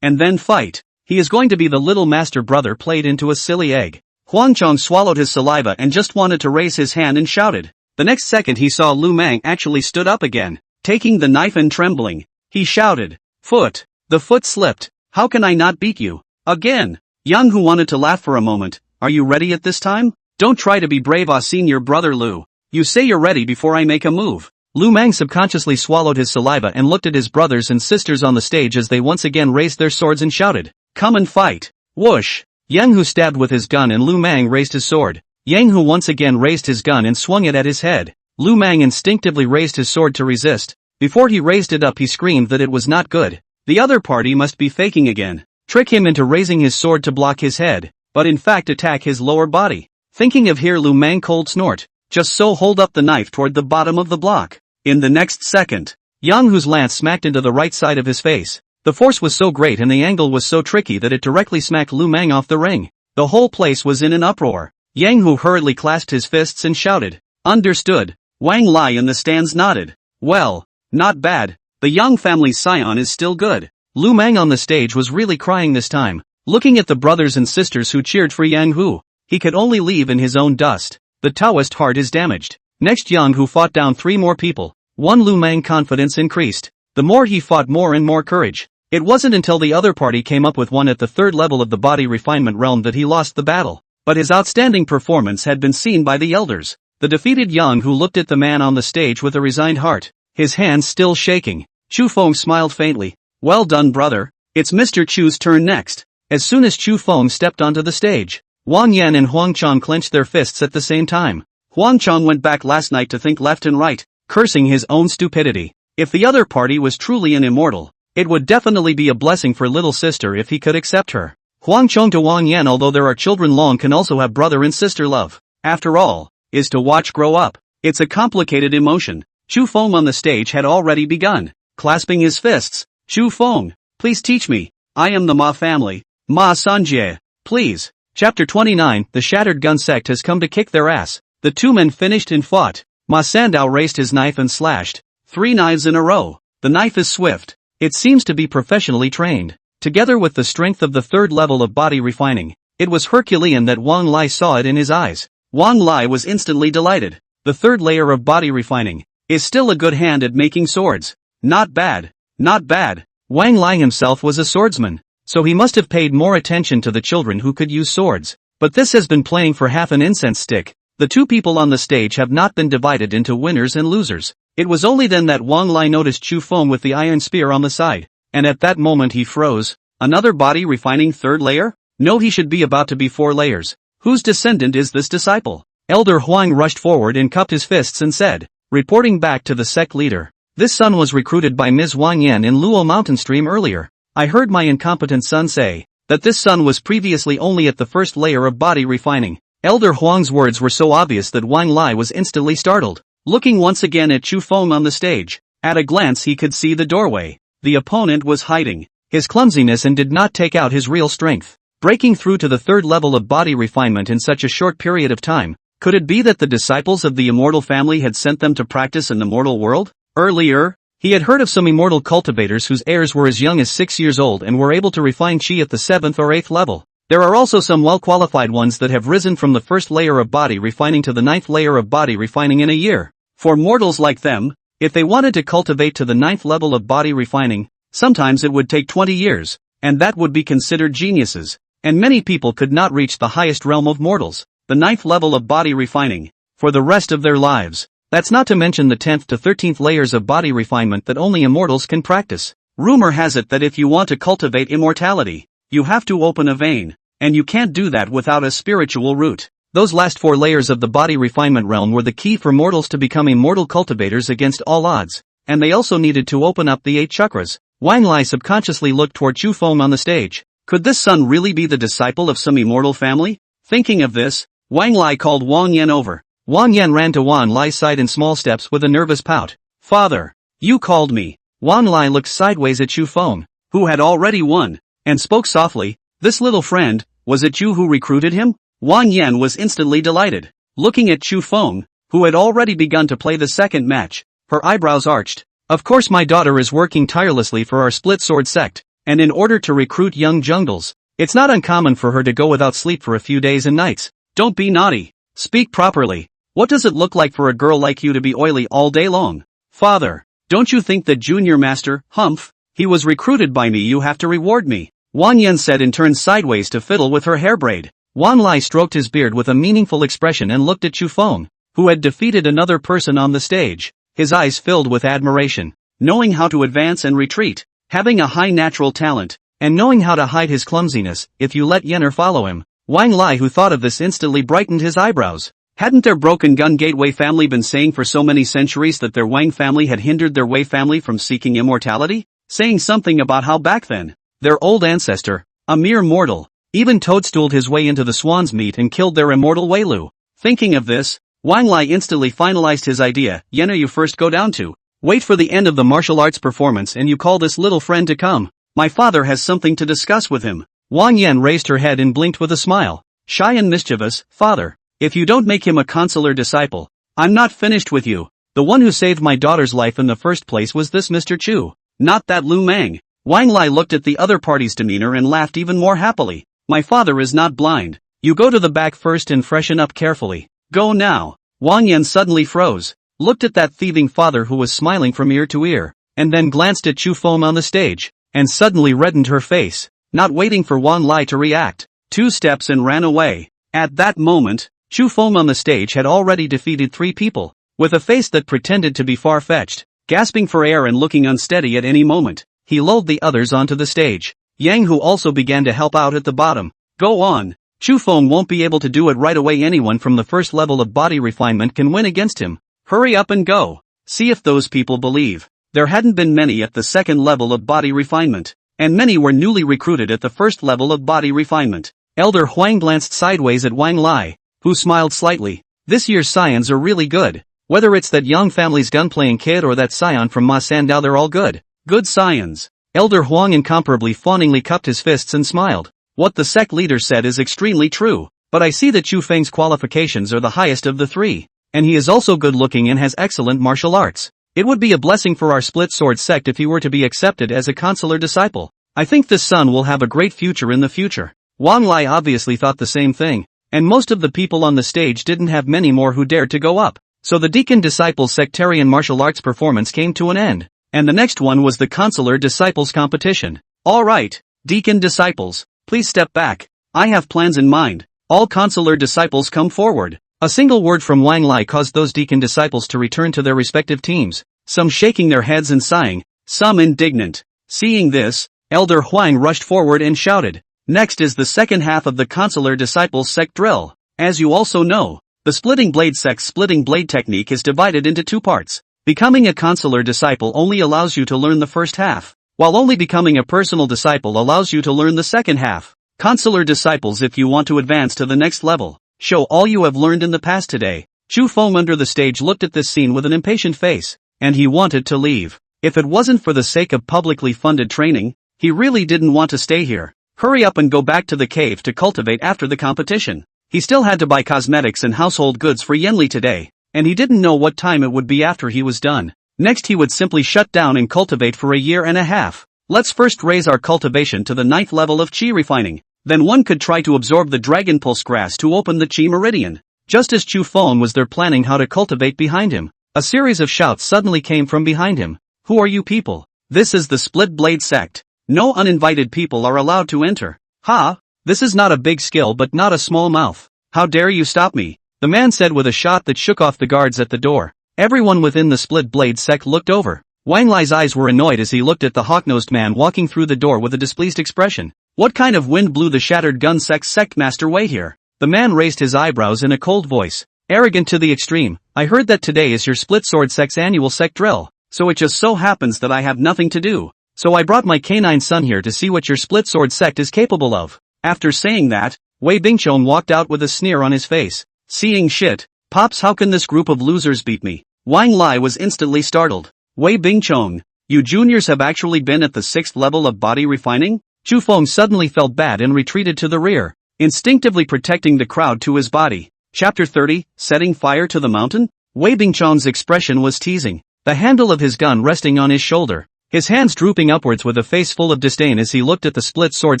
Speaker 1: and then fight. He is going to be the little master brother played into a silly egg." Huang Chung swallowed his saliva and just wanted to raise his hand and shouted. The next second he saw Lu Mang actually stood up again, taking the knife and trembling. He shouted, "Foot!" The foot slipped. "How can I not beat you? Again?" Yang Hu wanted to laugh for a moment. "Are you ready at this time? Don't try to be brave, senior brother Lu. You say you're ready before I make a move." Lu Mang subconsciously swallowed his saliva and looked at his brothers and sisters on the stage as they once again raised their swords and shouted, "Come and fight!" Whoosh! Yang Hu stabbed with his gun and Lu Mang raised his sword. Yang Hu once again raised his gun and swung it at his head. Lu Mang instinctively raised his sword to resist. Before he raised it up, he screamed that it was not good. The other party must be faking again. Trick him into raising his sword to block his head, but in fact attack his lower body. Thinking of here, Lu Mang cold snort. Just so hold up the knife toward the bottom of the block. In the next second, Yang Hu's lance smacked into the right side of his face. The force was so great and the angle was so tricky that it directly smacked Lu Mang off the ring. The whole place was in an uproar. Yang Hu hurriedly clasped his fists and shouted, "Understood." Wang Lai in the stands nodded. Well, not bad. The Yang family's scion is still good. Lu Mang on the stage was really crying this time. Looking at the brothers and sisters who cheered for Yang Hu, he could only leave in his own dust. The Taoist heart is damaged. Next, Yang Hu fought down 3 more people. Lu Mang confidence increased. The more he fought, more and more courage. It wasn't until the other party came up with one at the 3rd level of the body refinement realm that he lost the battle. But his outstanding performance had been seen by the elders. The defeated Yang Hu looked at the man on the stage with a resigned heart, his hands still shaking. Chu Feng smiled faintly. Well done, brother. It's Mr. Chu's turn next. As soon as Chu Feng stepped onto the stage, Wang Yan and Huang Chang clenched their fists at the same time. Huang Chang went back last night to think left and right, cursing his own stupidity. If the other party was truly an immortal, it would definitely be a blessing for little sister if he could accept her. Huang Chang to Wang Yan, although there are children, long can also have brother and sister love. After all, is to watch grow up. It's a complicated emotion. Chu Feng on the stage had already begun, clasping his fists. Chu Feng, please teach me. I am the Ma family. Ma Sanjie, please. Chapter 29, the Shattered Gun Sect has come to kick their ass. The 2 men finished and fought. Ma Sandao raised his knife and slashed 3 knives in a row. The knife is swift. It seems to be professionally trained. Together with the strength of the 3rd level of body refining, it was Herculean that Wang Lai saw it in his eyes. Wang Lai was instantly delighted. The 3rd layer of body refining is still a good hand at making swords. Not bad. Not bad. Wang Lai himself was a swordsman, so he must have paid more attention to the children who could use swords. But this has been playing for half an incense stick. The 2 people on the stage have not been divided into winners and losers. It was only then that Wang Lai noticed Chu Feng with the iron spear on the side, and at that moment he froze. Another body refining 3rd layer? No, he should be about to be 4 layers. Whose descendant is this disciple? Elder Huang rushed forward and cupped his fists and said, reporting back to the sect leader, this son was recruited by Ms. Wang Yan in Luo Mountain Stream earlier. I heard my incompetent son say that this son was previously only at the 1st layer of body refining. Elder Huang's words were so obvious that Wang Lai was instantly startled. Looking once again at Chu Feng on the stage, at a glance he could see the doorway. The opponent was hiding his clumsiness and did not take out his real strength. Breaking through to the 3rd level of body refinement in such a short period of time, could it be that the disciples of the immortal family had sent them to practice in the mortal world? Earlier, he had heard of some immortal cultivators whose heirs were as young as 6 years old and were able to refine qi at the 7th or 8th level. There are also some well-qualified ones that have risen from the 1st layer of body refining to the 9th layer of body refining in a year. For mortals like them, if they wanted to cultivate to the 9th level of body refining, sometimes it would take 20 years, and that would be considered geniuses. And many people could not reach the highest realm of mortals, the 9th level of body refining, for the rest of their lives. That's not to mention the 10th to 13th layers of body refinement that only immortals can practice. Rumor has it that if you want to cultivate immortality, you have to open a vein, and you can't do that without a spiritual root. Those last 4 layers of the body refinement realm were the key for mortals to become immortal cultivators against all odds, and they also needed to open up the 8 chakras. Wang Lai subconsciously looked toward Chu Feng on the stage. Could this son really be the disciple of some immortal family? Thinking of this, Wang Lai called Wang Yan over. Wang Yan ran to Wang Lai's side in small steps with a nervous pout. Father, you called me. Wang Lai looked sideways at Chu Feng, who had already won, and spoke softly, this little friend, was it you who recruited him? Wang Yan was instantly delighted. Looking at Chu Feng, who had already begun to play the second match, her eyebrows arched. Of course my daughter is working tirelessly for our split sword sect, and in order to recruit young jungles, it's not uncommon for her to go without sleep for a few days and nights. Don't be naughty. Speak properly. What does it look like for a girl like you to be oily all day long? Father, don't you think that junior master, Humph, he was recruited by me, you have to reward me. Wang Yan said and turned sideways to fiddle with her hair braid. Wang Lai stroked his beard with a meaningful expression and looked at Chu Feng, who had defeated another person on the stage. His eyes filled with admiration. Knowing how to advance and retreat, having a high natural talent, and knowing how to hide his clumsiness, if you let Yenner follow him. Wang Lai, who thought of this, instantly brightened his eyebrows. Hadn't their Broken Gun Gateway family been saying for so many centuries that their Wang family had hindered their Wei family from seeking immortality? Saying something about how back then, their old ancestor, a mere mortal, even toadstooled his way into the swan's meat and killed their immortal Wei Lu. Thinking of this, Wang Lai instantly finalized his idea. Yenner, you first go down to wait for the end of the martial arts performance and you call this little friend to come. My father has something to discuss with him. Wang Yan raised her head and blinked with a smile. Shy and mischievous, father. If you don't make him a consular disciple, I'm not finished with you. The one who saved my daughter's life in the first place was this Mr. Chu, not that Lu Mang. Wang Lai looked at the other party's demeanor and laughed even more happily. My father is not blind. You go to the back first and freshen up carefully. Go now. Wang Yan suddenly froze, looked at that thieving father who was smiling from ear to ear, and then glanced at Chu Feng on the stage, and suddenly reddened her face, not waiting for Wang Lai to react. 2 steps and ran away. At that moment, Chu Feng on the stage had already defeated 3 people, with a face that pretended to be far-fetched, gasping for air and looking unsteady at any moment. He lulled the others onto the stage. Yang Hu also began to help out at the bottom. Go on. Chu Feng won't be able to do it right away. Anyone from the first level of body refinement can win against him. Hurry up and go. See if those people believe. There hadn't been many at the second level of body refinement, and many were newly recruited at the first level of body refinement. Elder Huang glanced sideways at Wang Lai, who smiled slightly. This year's scions are really good. Whether it's that young family's gun-playing kid or that scion from Ma Sandao, they're all good. Good scions. Elder Huang incomparably fawningly cupped his fists and smiled. What the sect leader said is extremely true, but I see that Chu Feng's qualifications are the highest of the 3, and he is also good-looking and has excellent martial arts. It would be a blessing for our split sword sect if he were to be accepted as a consular disciple. I think this son will have a great future in the future. Wang Lai obviously thought the same thing, and most of the people on the stage didn't have many more who dared to go up, so the deacon disciples sectarian martial arts performance came to an end. And the next one was the consular disciples competition. Alright, deacon disciples, please step back. I have plans in mind. All consular disciples come forward. A single word from Wang Lai caused those deacon disciples to return to their respective teams, some shaking their heads and sighing, some indignant. Seeing this, Elder Huang rushed forward and shouted, next is the second half of the consular disciples sect drill. As you also know, the splitting blade sect's splitting blade technique is divided into 2 parts. Becoming a consular disciple only allows you to learn the first half, while only becoming a personal disciple allows you to learn the second half. Consular disciples, if you want to advance to the next level, show all you have learned in the past today. Chu Feng under the stage looked at this scene with an impatient face, and he wanted to leave. If it wasn't for the sake of publicly funded training, he really didn't want to stay here. Hurry up and go back to the cave to cultivate after the competition. He still had to buy cosmetics and household goods for Yenli today, and he didn't know what time it would be after he was done. Next he would simply shut down and cultivate for a year and a half. Let's first raise our cultivation to the 9th level of Qi refining. Then one could try to absorb the dragon pulse grass to open the Qi meridian. Just as Chu Feng was there planning how to cultivate behind him, a series of shouts suddenly came from behind him. Who are you people? This is the Split Blade sect. No uninvited people are allowed to enter. Ha! This is not a big skill but not a small mouth. How dare you stop me? The man said with a shot that shook off the guards at the door. Everyone within the Split Blade sect looked over. Wang Lai's eyes were annoyed as he looked at the hawk-nosed man walking through the door with a displeased expression. What kind of wind blew the shattered gun sect master way here? The man raised his eyebrows in a cold voice. Arrogant to the extreme. I heard that today is your split sword sect's annual sect drill, so it just so happens that I have nothing to do. So I brought my canine son here to see what your split sword sect is capable of. After saying that, Wei Bingchong walked out with a sneer on his face. Seeing shit. Pops, how can this group of losers beat me? Wang Lai was instantly startled. Wei Bingchong, you juniors have actually been at the 6th level of body refining? Chu Feng suddenly felt bad and retreated to the rear, instinctively protecting the crowd to his body. Chapter 30, Setting Fire to the Mountain? Wei Bingchong's expression was teasing, the handle of his gun resting on his shoulder, his hands drooping upwards with a face full of disdain as he looked at the split sword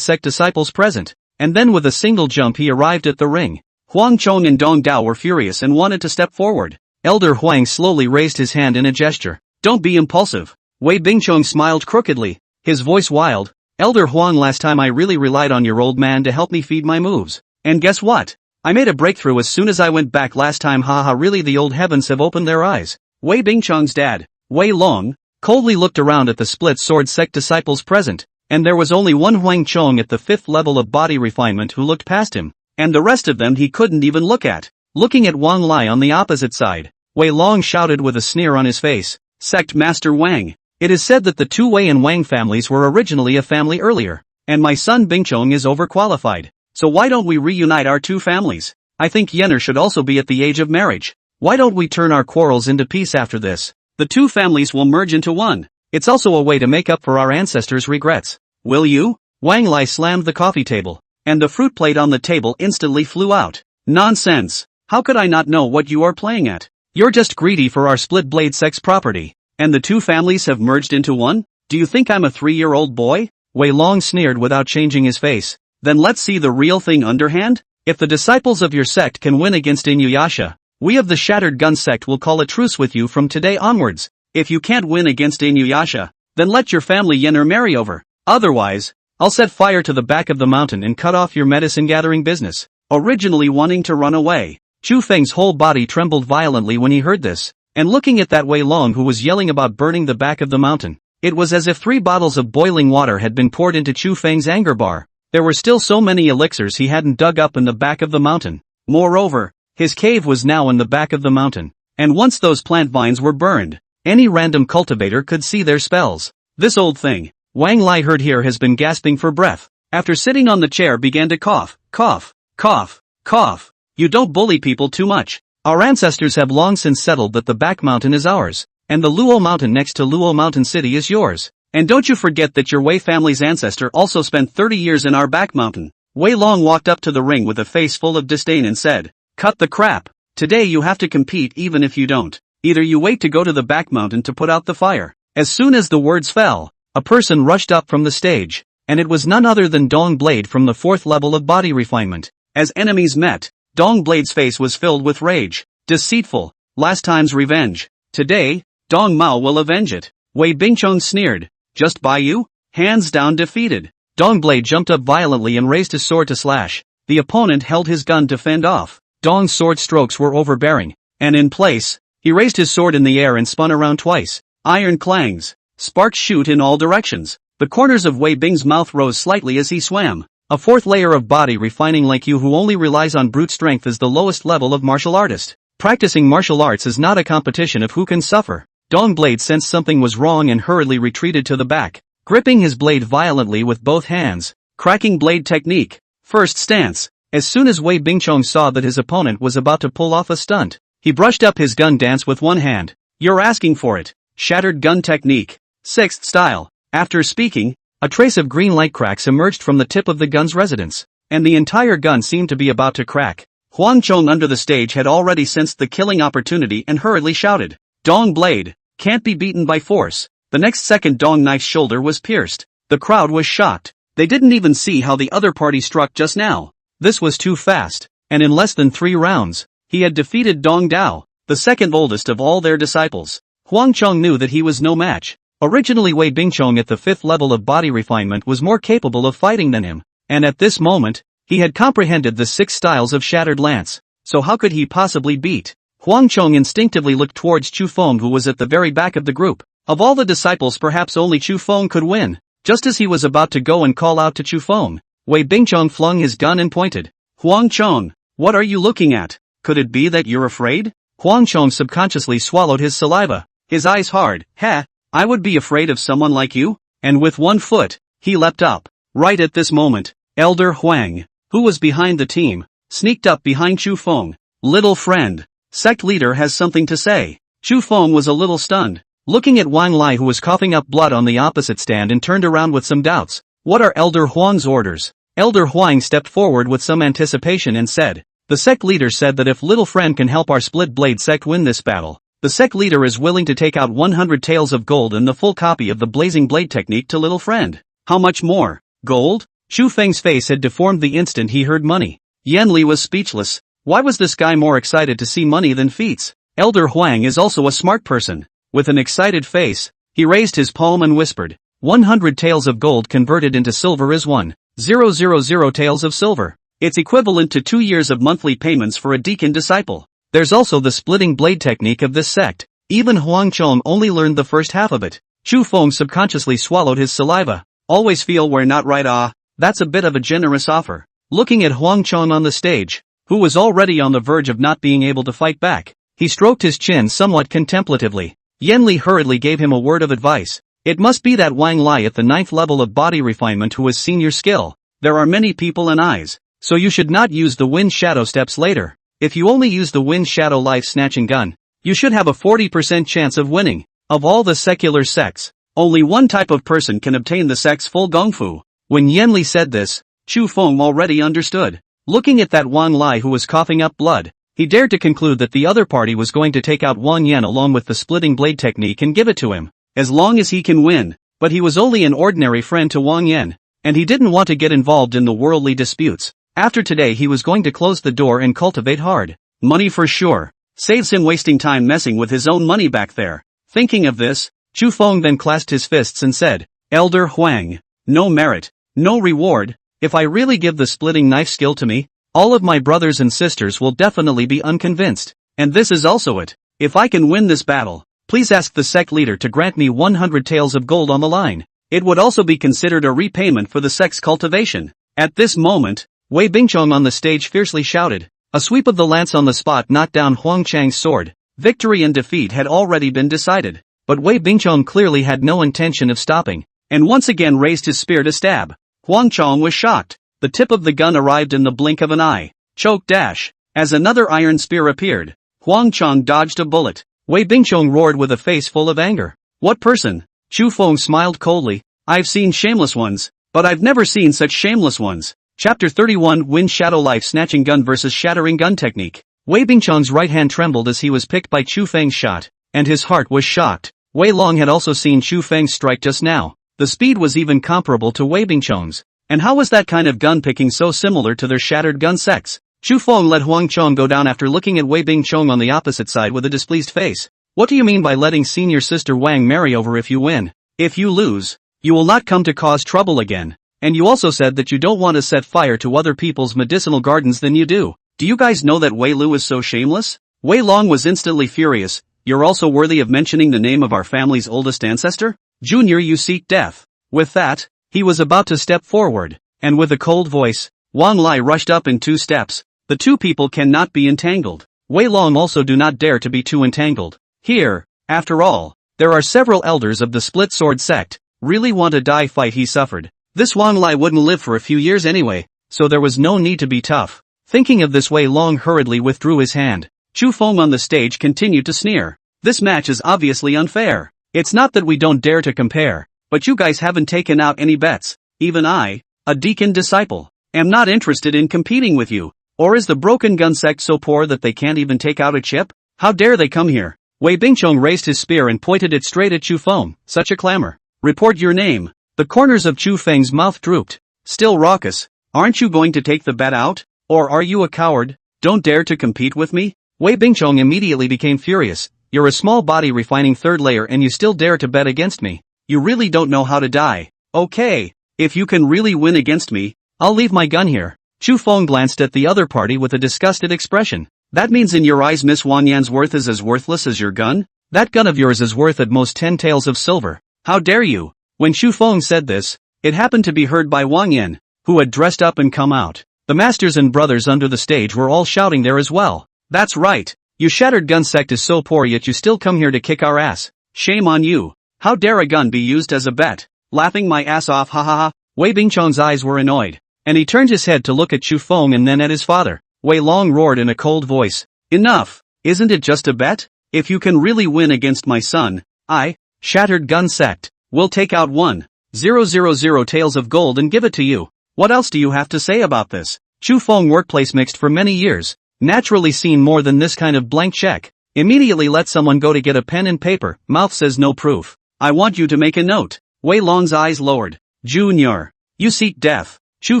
Speaker 1: sect disciples present, and then with a single jump he arrived at the ring. Huang Chong and Dong Dao were furious and wanted to step forward. Elder Huang slowly raised his hand in a gesture. Don't be impulsive. Wei Bingchong smiled crookedly, his voice wild. Elder Huang, last time I really relied on your old man to help me feed my moves. And guess what? I made a breakthrough as soon as I went back last time. Haha, really the old heavens have opened their eyes. Wei Bingchong's dad, Wei Long, coldly looked around at the split sword sect disciples present, and there was only one Huang Chong at the 5th level of body refinement who looked past him, and the rest of them he couldn't even look at. Looking at Wang Lai on the opposite side, Wei Long shouted with a sneer on his face, Sect Master Wang, it is said that the 2 Wei and Wang families were originally a family earlier, and my son Bingchong is overqualified, so why don't we reunite our 2 families? I think Yenner should also be at the age of marriage. Why don't we turn our quarrels into peace after this? The 2 families will merge into one. It's also a way to make up for our ancestors' regrets. Will you? Wang Lai slammed the coffee table, and the fruit plate on the table instantly flew out. Nonsense. How could I not know what you are playing at? You're just greedy for our split blade sex property. And the two families have merged into one? Do you think I'm a 3-year-old boy? Wei Long sneered without changing his face. Then let's see the real thing underhand? If the disciples of your sect can win against Inuyasha, we of the Shattered Gun sect will call a truce with you from today onwards. If you can't win against Inuyasha, then let your family Yenner marry over. Otherwise, I'll set fire to the back of the mountain and cut off your medicine gathering business. Originally wanting to run away, Chu Feng's whole body trembled violently when he heard this, and looking at that Wei Long who was yelling about burning the back of the mountain, it was as if 3 bottles of boiling water had been poured into Chu Feng's anger bar. There were still so many elixirs he hadn't dug up in the back of the mountain. Moreover, his cave was now in the back of the mountain, and once those plant vines were burned, any random cultivator could see their spells. This old thing, Wang Lai heard here, has been gasping for breath. After sitting on the chair began to cough, cough, cough, cough. You don't bully people too much. Our ancestors have long since settled that the back mountain is ours, and the Luo mountain next to Luo Mountain City is yours. And don't you forget that your Wei family's ancestor also spent 30 years in our back mountain. Wei Long walked up to the ring with a face full of disdain and said, "Cut the crap. Today you have to compete even if you don't. Either you wait to go to the back mountain to put out the fire." As soon as the words fell, a person rushed up from the stage, and it was none other than Dong Blade from the 4th level of body refinement. As enemies met, Dong Blade's face was filled with rage. Deceitful, last time's revenge. Today, Dong Mao will avenge it. Wei Bingchong sneered. Just by you? Hands down defeated. Dong Blade jumped up violently and raised his sword to slash. The opponent held his gun to fend off. Dong's sword strokes were overbearing, and in place, he raised his sword in the air and spun around twice. Iron clangs. Sparks shoot in all directions. The corners of Wei Bing's mouth rose slightly as he swam. A 4th layer of body refining like you who only relies on brute strength is the lowest level of martial artist. Practicing martial arts is not a competition of who can suffer. Dong Blade sensed something was wrong and hurriedly retreated to the back, gripping his blade violently with both hands. Cracking blade technique. First stance. As soon as Wei Bingchong saw that his opponent was about to pull off a stunt, he brushed up his gun dance with one hand. You're asking for it. Shattered gun technique. 6th style. After speaking, a trace of green light cracks emerged from the tip of the gun's resonance, and the entire gun seemed to be about to crack. Huang Chong under the stage had already sensed the killing opportunity and hurriedly shouted, "Dong Blade, can't be beaten by force." The next second Dong Knife's shoulder was pierced. The crowd was shocked. They didn't even see how the other party struck just now. This was too fast, and in less than 3 rounds, he had defeated Dong Dao, the second oldest of all their disciples. Huang Chong knew that he was no match. Originally Wei Bingchong at the 5th level of body refinement was more capable of fighting than him, and at this moment, he had comprehended the 6 styles of Shattered Lance, so how could he possibly beat? Huang Chong instinctively looked towards Chu Feng who was at the very back of the group. Of all the disciples perhaps only Chu Feng could win. Just as he was about to go and call out to Chu Feng, Wei Bingchong flung his gun and pointed. "Huang Chong, what are you looking at? Could it be that you're afraid?" Huang Chong subconsciously swallowed his saliva, his eyes hard. "Ha! I would be afraid of someone like you?" And with one foot, he leapt up. Right at this moment, Elder Huang, who was behind the team, sneaked up behind Chu Feng. "Little friend, sect leader has something to say." Chu Feng was a little stunned, looking at Wang Lai who was coughing up blood on the opposite stand and turned around with some doubts. "What are Elder Huang's orders?" Elder Huang stepped forward with some anticipation and said, "The sect leader said that if little friend can help our split blade sect win this battle, the sect leader is willing to take out 100 taels of gold and the full copy of the blazing blade technique to little friend." "How much more? Gold?" Chu Feng's face had deformed the instant he heard money. Yan Li was speechless. Why was this guy more excited to see money than feats? Elder Huang is also a smart person. With an excited face, he raised his palm and whispered, 100 taels of gold converted into silver is 1,000 taels of silver. It's equivalent to 2 years of monthly payments for a deacon disciple. There's also the splitting blade technique of this sect. Even Huang Chong only learned the first half of it. Chu Feng subconsciously swallowed his saliva. Always feel we're not right. That's a bit of a generous offer. Looking at Huang Chong on the stage, who was already on the verge of not being able to fight back, he stroked his chin somewhat contemplatively. Yan Li hurriedly gave him a word of advice. It must be that Wang Lai at the 9th level of body refinement who has seen your skill. There are many people and eyes, so you should not use the wind shadow steps later. If you only use the wind shadow life snatching gun, you should have a 40% chance of winning. Of all the secular sects, only one type of person can obtain the sect's full gongfu. When Yan Li said this, Chu Feng already understood. Looking at that Wang Lai who was coughing up blood, He dared to conclude that the other party was going to take out Wang Yan along with the splitting blade technique and give it to him, as long as he can win. But he was only an ordinary friend to Wang Yan, and he didn't want to get involved in the worldly disputes. After today he was going to close the door and cultivate hard money for sure. Saves him wasting time messing with his own money back there. Thinking of this, Chu Feng then clasped his fists and said, Elder Huang, no merit, no reward. If I really give the splitting knife skill to me, all of my brothers and sisters will definitely be unconvinced. And this is also it. If I can win this battle, please ask the sect leader to grant me 100 taels of gold on the line. It would also be considered a repayment for the sect's cultivation. At this moment, Wei Bingchong on the stage fiercely shouted. A sweep of the lance on the spot knocked down Huang Chang's sword. Victory and defeat had already been decided. But Wei Bingchong clearly had no intention of stopping, and once again raised his spear to stab. Huang Chong was shocked. The tip of the gun arrived in the blink of an eye. Choke dash. As another iron spear appeared, Huang Chong dodged a bullet. Wei Bingchong roared with a face full of anger. What person? Chu Feng smiled coldly. I've seen shameless ones, but I've never seen such shameless ones. Chapter 31 Wind Shadow Life Snatching Gun vs Shattering Gun Technique. Wei Bingchong's right hand trembled as he was picked by Chu Feng's shot, and his heart was shocked. Wei Long had also seen Chu Feng's strike just now. The speed was even comparable to Wei Bingchong's. And how was that kind of gun picking so similar to their shattered gun sects? Chu Feng let Huang Chong go down after looking at Wei Bingchong on the opposite side with a displeased face. What do you mean by letting senior sister Wang marry over if you win? If you lose, you will not come to cause trouble again. And you also said that you don't want to set fire to other people's medicinal gardens than you do. Do you guys know that Wei Lu is so shameless? Wei Long was instantly furious. You're also worthy of mentioning the name of our family's oldest ancestor? Junior, you seek death. With that, he was about to step forward, and with a cold voice, Wang Lai rushed up in 2 steps. The two people cannot be entangled. Wei Long also do not dare to be too entangled. Here, after all, there are several elders of the split sword sect. Really want to die fight he suffered. This Wang Lai wouldn't live for a few years anyway, so there was no need to be tough. Thinking of this, Wei Long hurriedly withdrew his hand. Chu Feng on the stage continued to sneer. This match is obviously unfair. It's not that we don't dare to compare, but you guys haven't taken out any bets. Even I, a deacon disciple, am not interested in competing with you. Or is the broken gun sect so poor that they can't even take out a chip? How dare they come here? Wei Bingchong raised his spear and pointed it straight at Chu Feng. Such a clamor. Report your name. The corners of Chu Feng's mouth drooped. Still raucous. Aren't you going to take the bet out? Or are you a coward? Don't dare to compete with me? Wei Bingchong immediately became furious. You're a small body refining third layer and you still dare to bet against me. You really don't know how to die. Okay. If you can really win against me, I'll leave my gun here. Chu Feng glanced at the other party with a disgusted expression. That means in your eyes Miss Wang Yan's worth is as worthless as your gun? That gun of yours is worth at most 10 taels of silver. How dare you? When Chu Feng said this, it happened to be heard by Wang Yan, who had dressed up and come out. The masters and brothers under the stage were all shouting there as well. That's right. You shattered gun sect is so poor yet you still come here to kick our ass. Shame on you. How dare a gun be used as a bet? Laughing my ass off, ha ha ha. Wei Bingchong's eyes were annoyed, and he turned his head to look at Chu Feng and then at his father. Wei Long roared in a cold voice. Enough. Isn't it just a bet? If you can really win against my son, I, shattered gun sect, will take out 1,000 taels of gold and give it to you. What else do you have to say about this? Chu Feng workplace mixed for many years, naturally seen more than this kind of blank check. Immediately let someone go to get a pen and paper. Mouth says no proof. I want you to make a note. Wei Long's eyes lowered. Junior, you seek death. Chu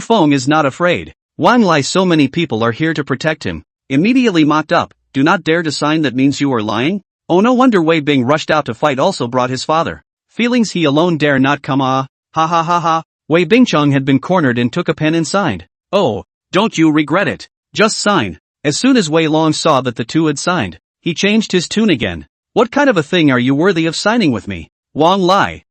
Speaker 1: Feng is not afraid. Wang Lai, so many people are here to protect him. Immediately mocked up. Do not dare to sign, that means you are lying? Oh, no wonder Wei Bing rushed out to fight also brought his father. Feelings he alone dare not come. Ha ha ha ha. Wei Bingchong had been cornered and took a pen and signed. Oh, don't you regret it? Just sign. As soon as Wei Long saw that the two had signed, he changed his tune again. What kind of a thing are you worthy of signing with me? Wang Lai,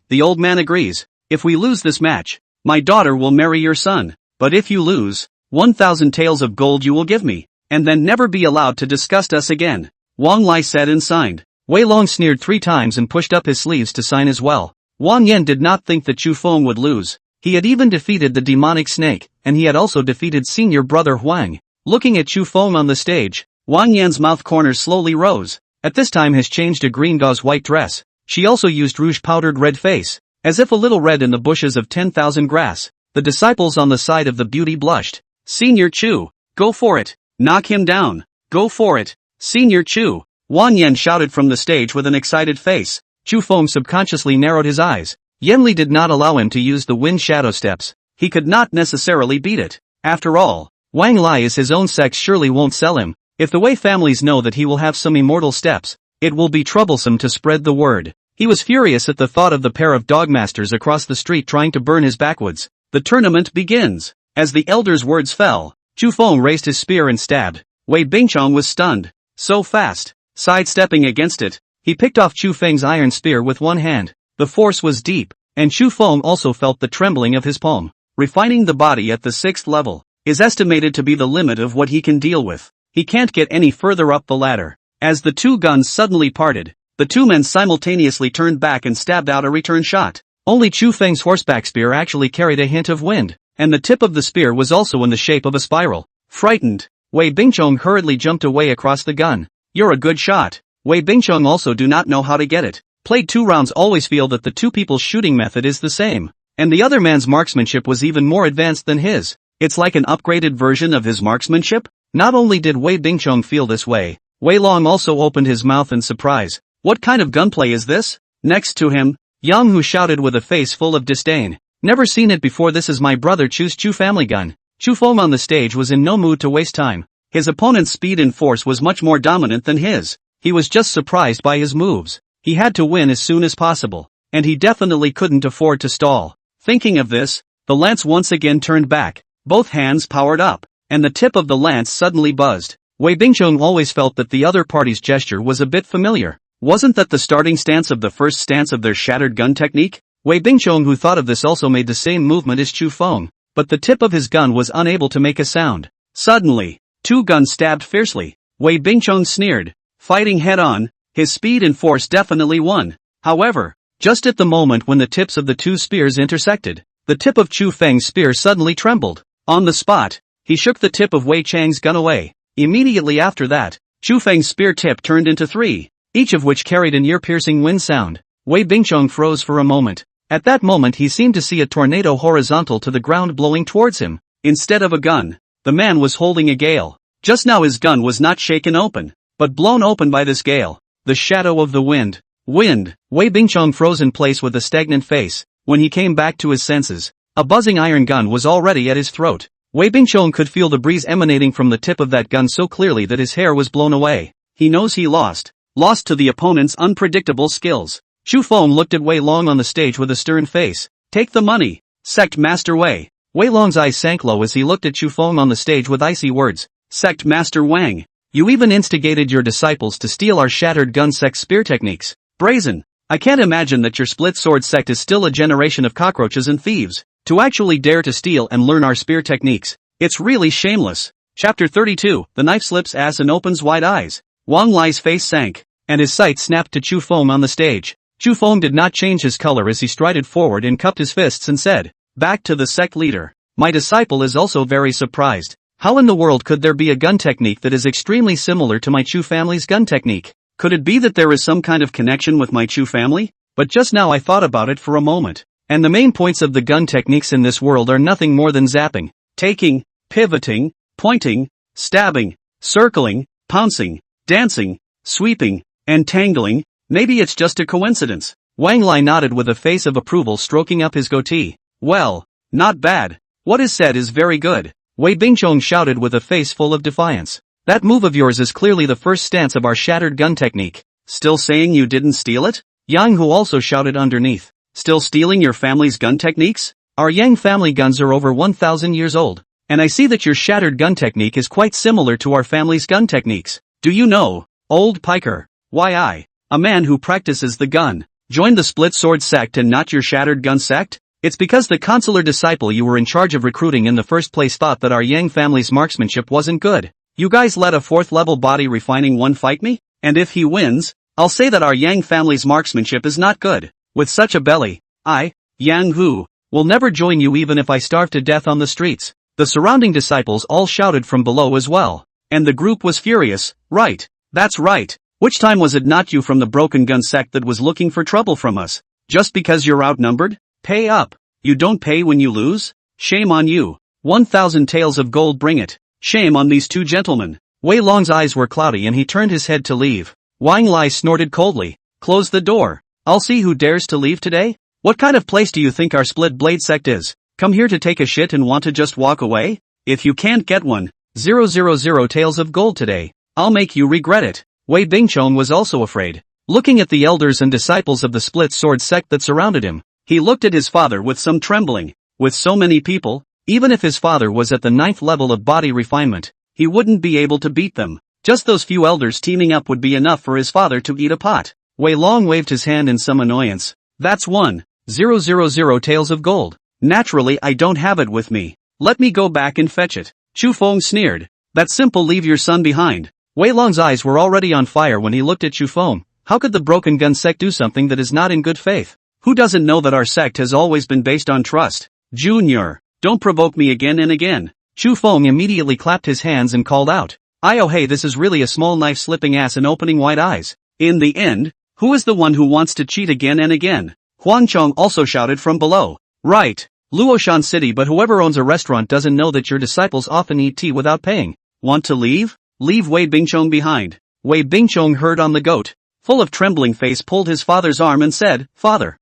Speaker 1: the old man agrees. If we lose this match, my daughter will marry your son. But if you lose, 1,000 taels of gold you will give me, and then never be allowed to discuss us again. Wang Lai said and signed. Wei Long sneered 3 times and pushed up his sleeves to sign as well. Wang Yan did not think that Chu Feng would lose. He had even defeated the demonic snake, and he had also defeated senior brother Huang. Looking at Chu Feng on the stage, Wang Yan's mouth corners slowly rose. At this time has changed a green gauze white dress. She also used rouge powdered red face, as if a little red in the bushes of 10,000 grass. The disciples on the side of the beauty blushed. Senior Chu, go for it. Knock him down. Go for it. Senior Chu. Wang Yan shouted from the stage with an excited face. Chu Feng subconsciously narrowed his eyes. Yanli did not allow him to use the wind shadow steps. He could not necessarily beat it. After all, Wang Lai is his own sect, surely won't sell him. If the Wei families know that he will have some immortal steps, it will be troublesome to spread the word. He was furious at the thought of the pair of dogmasters across the street trying to burn his backwoods. The tournament begins. As the elder's words fell, Chu Feng raised his spear and stabbed. Wei Bingchong was stunned. So fast. Sidestepping against it, he picked off Chu Feng's iron spear with one hand. The force was deep, and Chu Feng also felt the trembling of his palm. Refining the body at the 6th level is estimated to be the limit of what he can deal with. He can't get any further up the ladder. As the two guns suddenly parted, the two men simultaneously turned back and stabbed out a return shot. Only Chu Feng's horseback spear actually carried a hint of wind, and the tip of the spear was also in the shape of a spiral. Frightened, Wei Bingchong hurriedly jumped away across the gun. You're a good shot. Wei Bingchong also do not know how to get it. Played 2 rounds always feel that the two people's shooting method is the same. And the other man's marksmanship was even more advanced than his. It's like an upgraded version of his marksmanship? Not only did Wei Bingchong feel this way, Wei Long also opened his mouth in surprise. What kind of gunplay is this? Next to him, Yang Hu shouted with a face full of disdain. Never seen it before. This is my brother Chu's Chu family gun. Chu Feng on the stage was in no mood to waste time. His opponent's speed and force was much more dominant than his. He was just surprised by his moves. He had to win as soon as possible, and he definitely couldn't afford to stall. Thinking of this, the lance once again turned back. Both hands powered up, and the tip of the lance suddenly buzzed. Wei Bingchong always felt that the other party's gesture was a bit familiar. Wasn't that the starting stance of the first stance of their shattered gun technique? Wei Bingchong, who thought of this, also made the same movement as Chu Feng, but the tip of his gun was unable to make a sound. Suddenly, 2 guns stabbed fiercely. Wei Bingchong sneered. Fighting head-on, his speed and force definitely won. However, just at the moment when the tips of the 2 spears intersected, the tip of Chu Feng's spear suddenly trembled. On the spot, he shook the tip of Wei Chang's gun away. Immediately after that, Chu Feng's spear tip turned into 3, each of which carried an ear-piercing wind sound. Wei Bingchong froze for a moment. At that moment he seemed to see a tornado horizontal to the ground blowing towards him. Instead of a gun, the man was holding a gale. Just now his gun was not shaken open, but blown open by this gale. The shadow of the wind. Wind. Wei Bingchong froze in place with a stagnant face. When he came back to his senses, a buzzing iron gun was already at his throat. Wei Bingchong could feel the breeze emanating from the tip of that gun so clearly that his hair was blown away. He knows he lost. Lost to the opponent's unpredictable skills. Chu Feng looked at Wei Long on the stage with a stern face. Take the money. Sect Master Wei. Wei Long's eyes sank low as he looked at Chu Feng on the stage with icy words. Sect Master Wang. You even instigated your disciples to steal our shattered gun sect spear techniques. Brazen. I can't imagine that your split sword sect is still a generation of cockroaches and thieves. To actually dare to steal and learn our spear techniques. It's really shameless. Chapter 32. The knife slips ass and opens wide eyes. Wang Lai's face sank, and his sight snapped to Chu Feng on the stage. Chu Feng did not change his color as he strided forward and cupped his fists and said, back to the sect leader. My disciple is also very surprised. How in the world could there be a gun technique that is extremely similar to my Chu family's gun technique? Could it be that there is some kind of connection with my Chu family? But just now I thought about it for a moment. And the main points of the gun techniques in this world are nothing more than zapping, taking, pivoting, pointing, stabbing, circling, pouncing, dancing, sweeping, and tangling. Maybe it's just a coincidence. Wang Lai nodded with a face of approval, stroking up his goatee. Well, not bad. What is said is very good. Wei Bingchong shouted with a face full of defiance. That move of yours is clearly the first stance of our shattered gun technique. Still saying you didn't steal it? Yang Hu also shouted underneath. Still stealing your family's gun techniques? Our Yang family guns are over 1,000 years old. And I see that your shattered gun technique is quite similar to our family's gun techniques. Do you know, old piker, why I, a man who practices the gun, joined the split sword sect and not your shattered gun sect? It's because the consular disciple you were in charge of recruiting in the first place thought that our Yang family's marksmanship wasn't good. You guys let a 4th level body refining one fight me? And if he wins, I'll say that our Yang family's marksmanship is not good. With such a belly, I, Yang Hu, will never join you even if I starve to death on the streets. The surrounding disciples all shouted from below as well. And the group was furious. Right. That's right. Which time was it not you from the broken gun sect that was looking for trouble from us? Just because you're outnumbered? Pay up. You don't pay when you lose? Shame on you. 1,000 taels of gold, bring it. Shame on these two gentlemen. Wei Long's eyes were cloudy and he turned his head to leave. Wang Lai snorted coldly. Close the door. I'll see who dares to leave today? What kind of place do you think our split blade sect is? Come here to take a shit and want to just walk away? If you can't get 1,000 taels of gold today, I'll make you regret it. Wei Bingchong was also afraid. Looking at the elders and disciples of the split sword sect that surrounded him, he looked at his father with some trembling. With so many people, even if his father was at the 9th level of body refinement, he wouldn't be able to beat them. Just those few elders teaming up would be enough for his father to eat a pot. Wei Long waved his hand in some annoyance. That's 1,000 taels of gold. Naturally I don't have it with me. Let me go back and fetch it. Chu Feng sneered. That's simple, leave your son behind. Wei Long's eyes were already on fire when he looked at Chu Feng. How could the broken gun sect do something that is not in good faith? Who doesn't know that our sect has always been based on trust? Junior, don't provoke me again and again. Chu Feng immediately clapped his hands and called out. Oh hey, this is really a small knife slipping ass and opening wide eyes. In the end, who is the one who wants to cheat again and again? Huang Chong also shouted from below. Right. Luoshan City, but whoever owns a restaurant doesn't know that your disciples often eat tea without paying. Want to leave? Leave Wei Bingchong behind. Wei Bingchong heard on the goat. Full of trembling face pulled his father's arm and said, Father,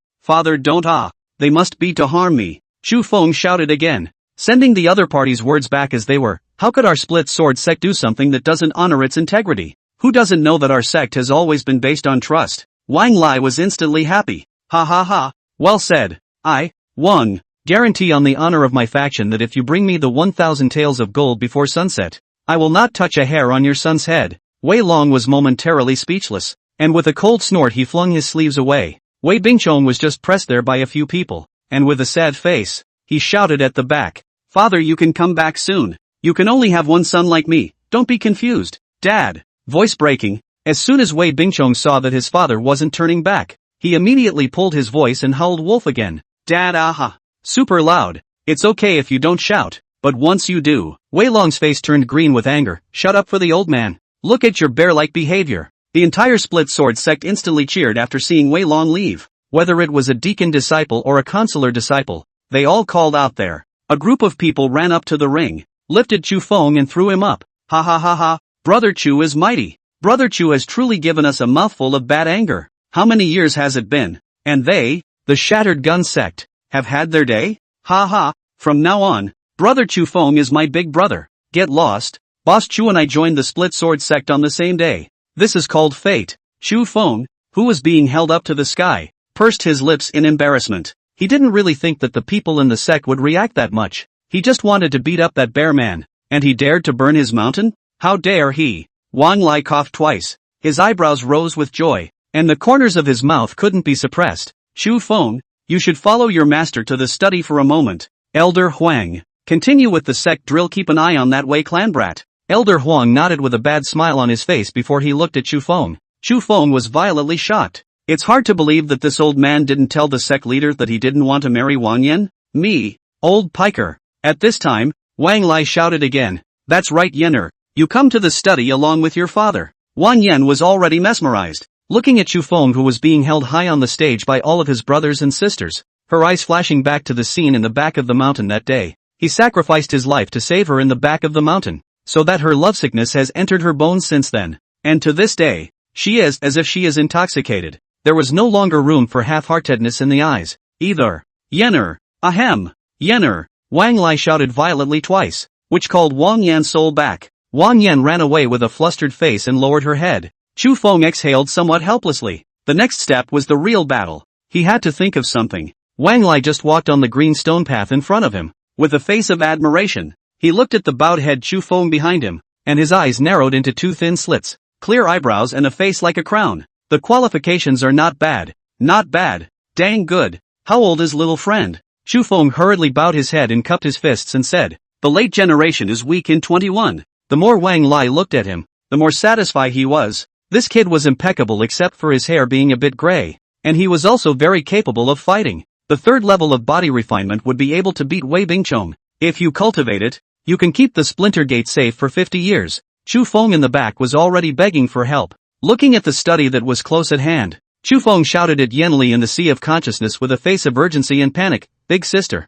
Speaker 1: don't they must be to harm me. Chu Feng shouted again, sending the other party's words back as they were. How could our split sword sect do something that doesn't honor its integrity? Who doesn't know that our sect has always been based on trust? Wang Lai was instantly happy. Ha ha ha, well said. I, Wang, guarantee on the honor of my faction that if you bring me the 1,000 taels of gold before sunset, I will not touch a hair on your son's head. Wei Long was momentarily speechless, and with a cold snort he flung his sleeves away. Wei Bingchong was just pressed there by a few people, and with a sad face, he shouted at the back. Father, you can come back soon. You can only have one son like me, don't be confused. Dad. Voice breaking. As soon as Wei Bingchong saw that his father wasn't turning back, he immediately pulled his voice and howled wolf again. Dad, aha. Super loud. It's okay if you don't shout, but once you do. Wei Long's face turned green with anger. Shut up for the old man. Look at your bear-like behavior. The entire split sword sect instantly cheered after seeing Wei Long leave. Whether it was a deacon disciple or a consular disciple, they all called out there. A group of people ran up to the ring, lifted Chu Feng and threw him up. Ha ha ha ha, Brother Chu is mighty. Brother Chu has truly given us a mouthful of bad anger. How many years has it been? And they, the Shattered Gun sect, have had their day? Ha ha, from now on, Brother Chu Feng is my big brother. Get lost. Boss Chu and I joined the split sword sect on the same day. This is called fate. Chu Feng, who was being held up to the sky, pursed his lips in embarrassment. He didn't really think that the people in the sect would react that much. He just wanted to beat up that bear man. And he dared to burn his mountain? How dare he? Wang Lai coughed twice. His eyebrows rose with joy, and the corners of his mouth couldn't be suppressed. Chu Feng, you should follow your master to the study for a moment. Elder Huang, continue with the sect drill. Keep an eye on that Wei clan brat. Elder Huang nodded with a bad smile on his face before he looked at Chu Feng. Chu Feng was violently shocked. It's hard to believe that this old man didn't tell the sect leader that he didn't want to marry Wang Yan. Me, old piker. At this time, Wang Lai shouted again. That's right, Yener. You come to the study along with your father. Wang Yan was already mesmerized, looking at Chu Feng, who was being held high on the stage by all of his brothers and sisters, her eyes flashing back to the scene in the back of the mountain that day. He sacrificed his life to save her in the back of the mountain, so that her lovesickness has entered her bones since then. And to this day, she is as if she is intoxicated. There was no longer room for half-heartedness in the eyes, either. Yener, ahem, Yener, Wang Lai shouted violently twice, which called Wang Yan's soul back. Wang Yan ran away with a flustered face and lowered her head. Chu Feng exhaled somewhat helplessly. The next step was the real battle. He had to think of something. Wang Lai just walked on the green stone path in front of him, with a face of admiration. He looked at the bowed head Chu Feng behind him, and his eyes narrowed into two thin slits, clear eyebrows and a face like a crown. The qualifications are not bad. Not bad. Dang good. How old is little friend? Chu Feng hurriedly bowed his head and cupped his fists and said, the late generation is weak in 21. The more Wang Lai looked at him, the more satisfied he was. This kid was impeccable except for his hair being a bit gray, and he was also very capable of fighting. The third level of body refinement would be able to beat Wei Bingchong. If you cultivate it, you can keep the Splinter Gate safe for 50 years. Chu Feng in the back was already begging for help. Looking at the study that was close at hand, Chu Feng shouted at Yen Li in the sea of consciousness with a face of urgency and panic. Big sister,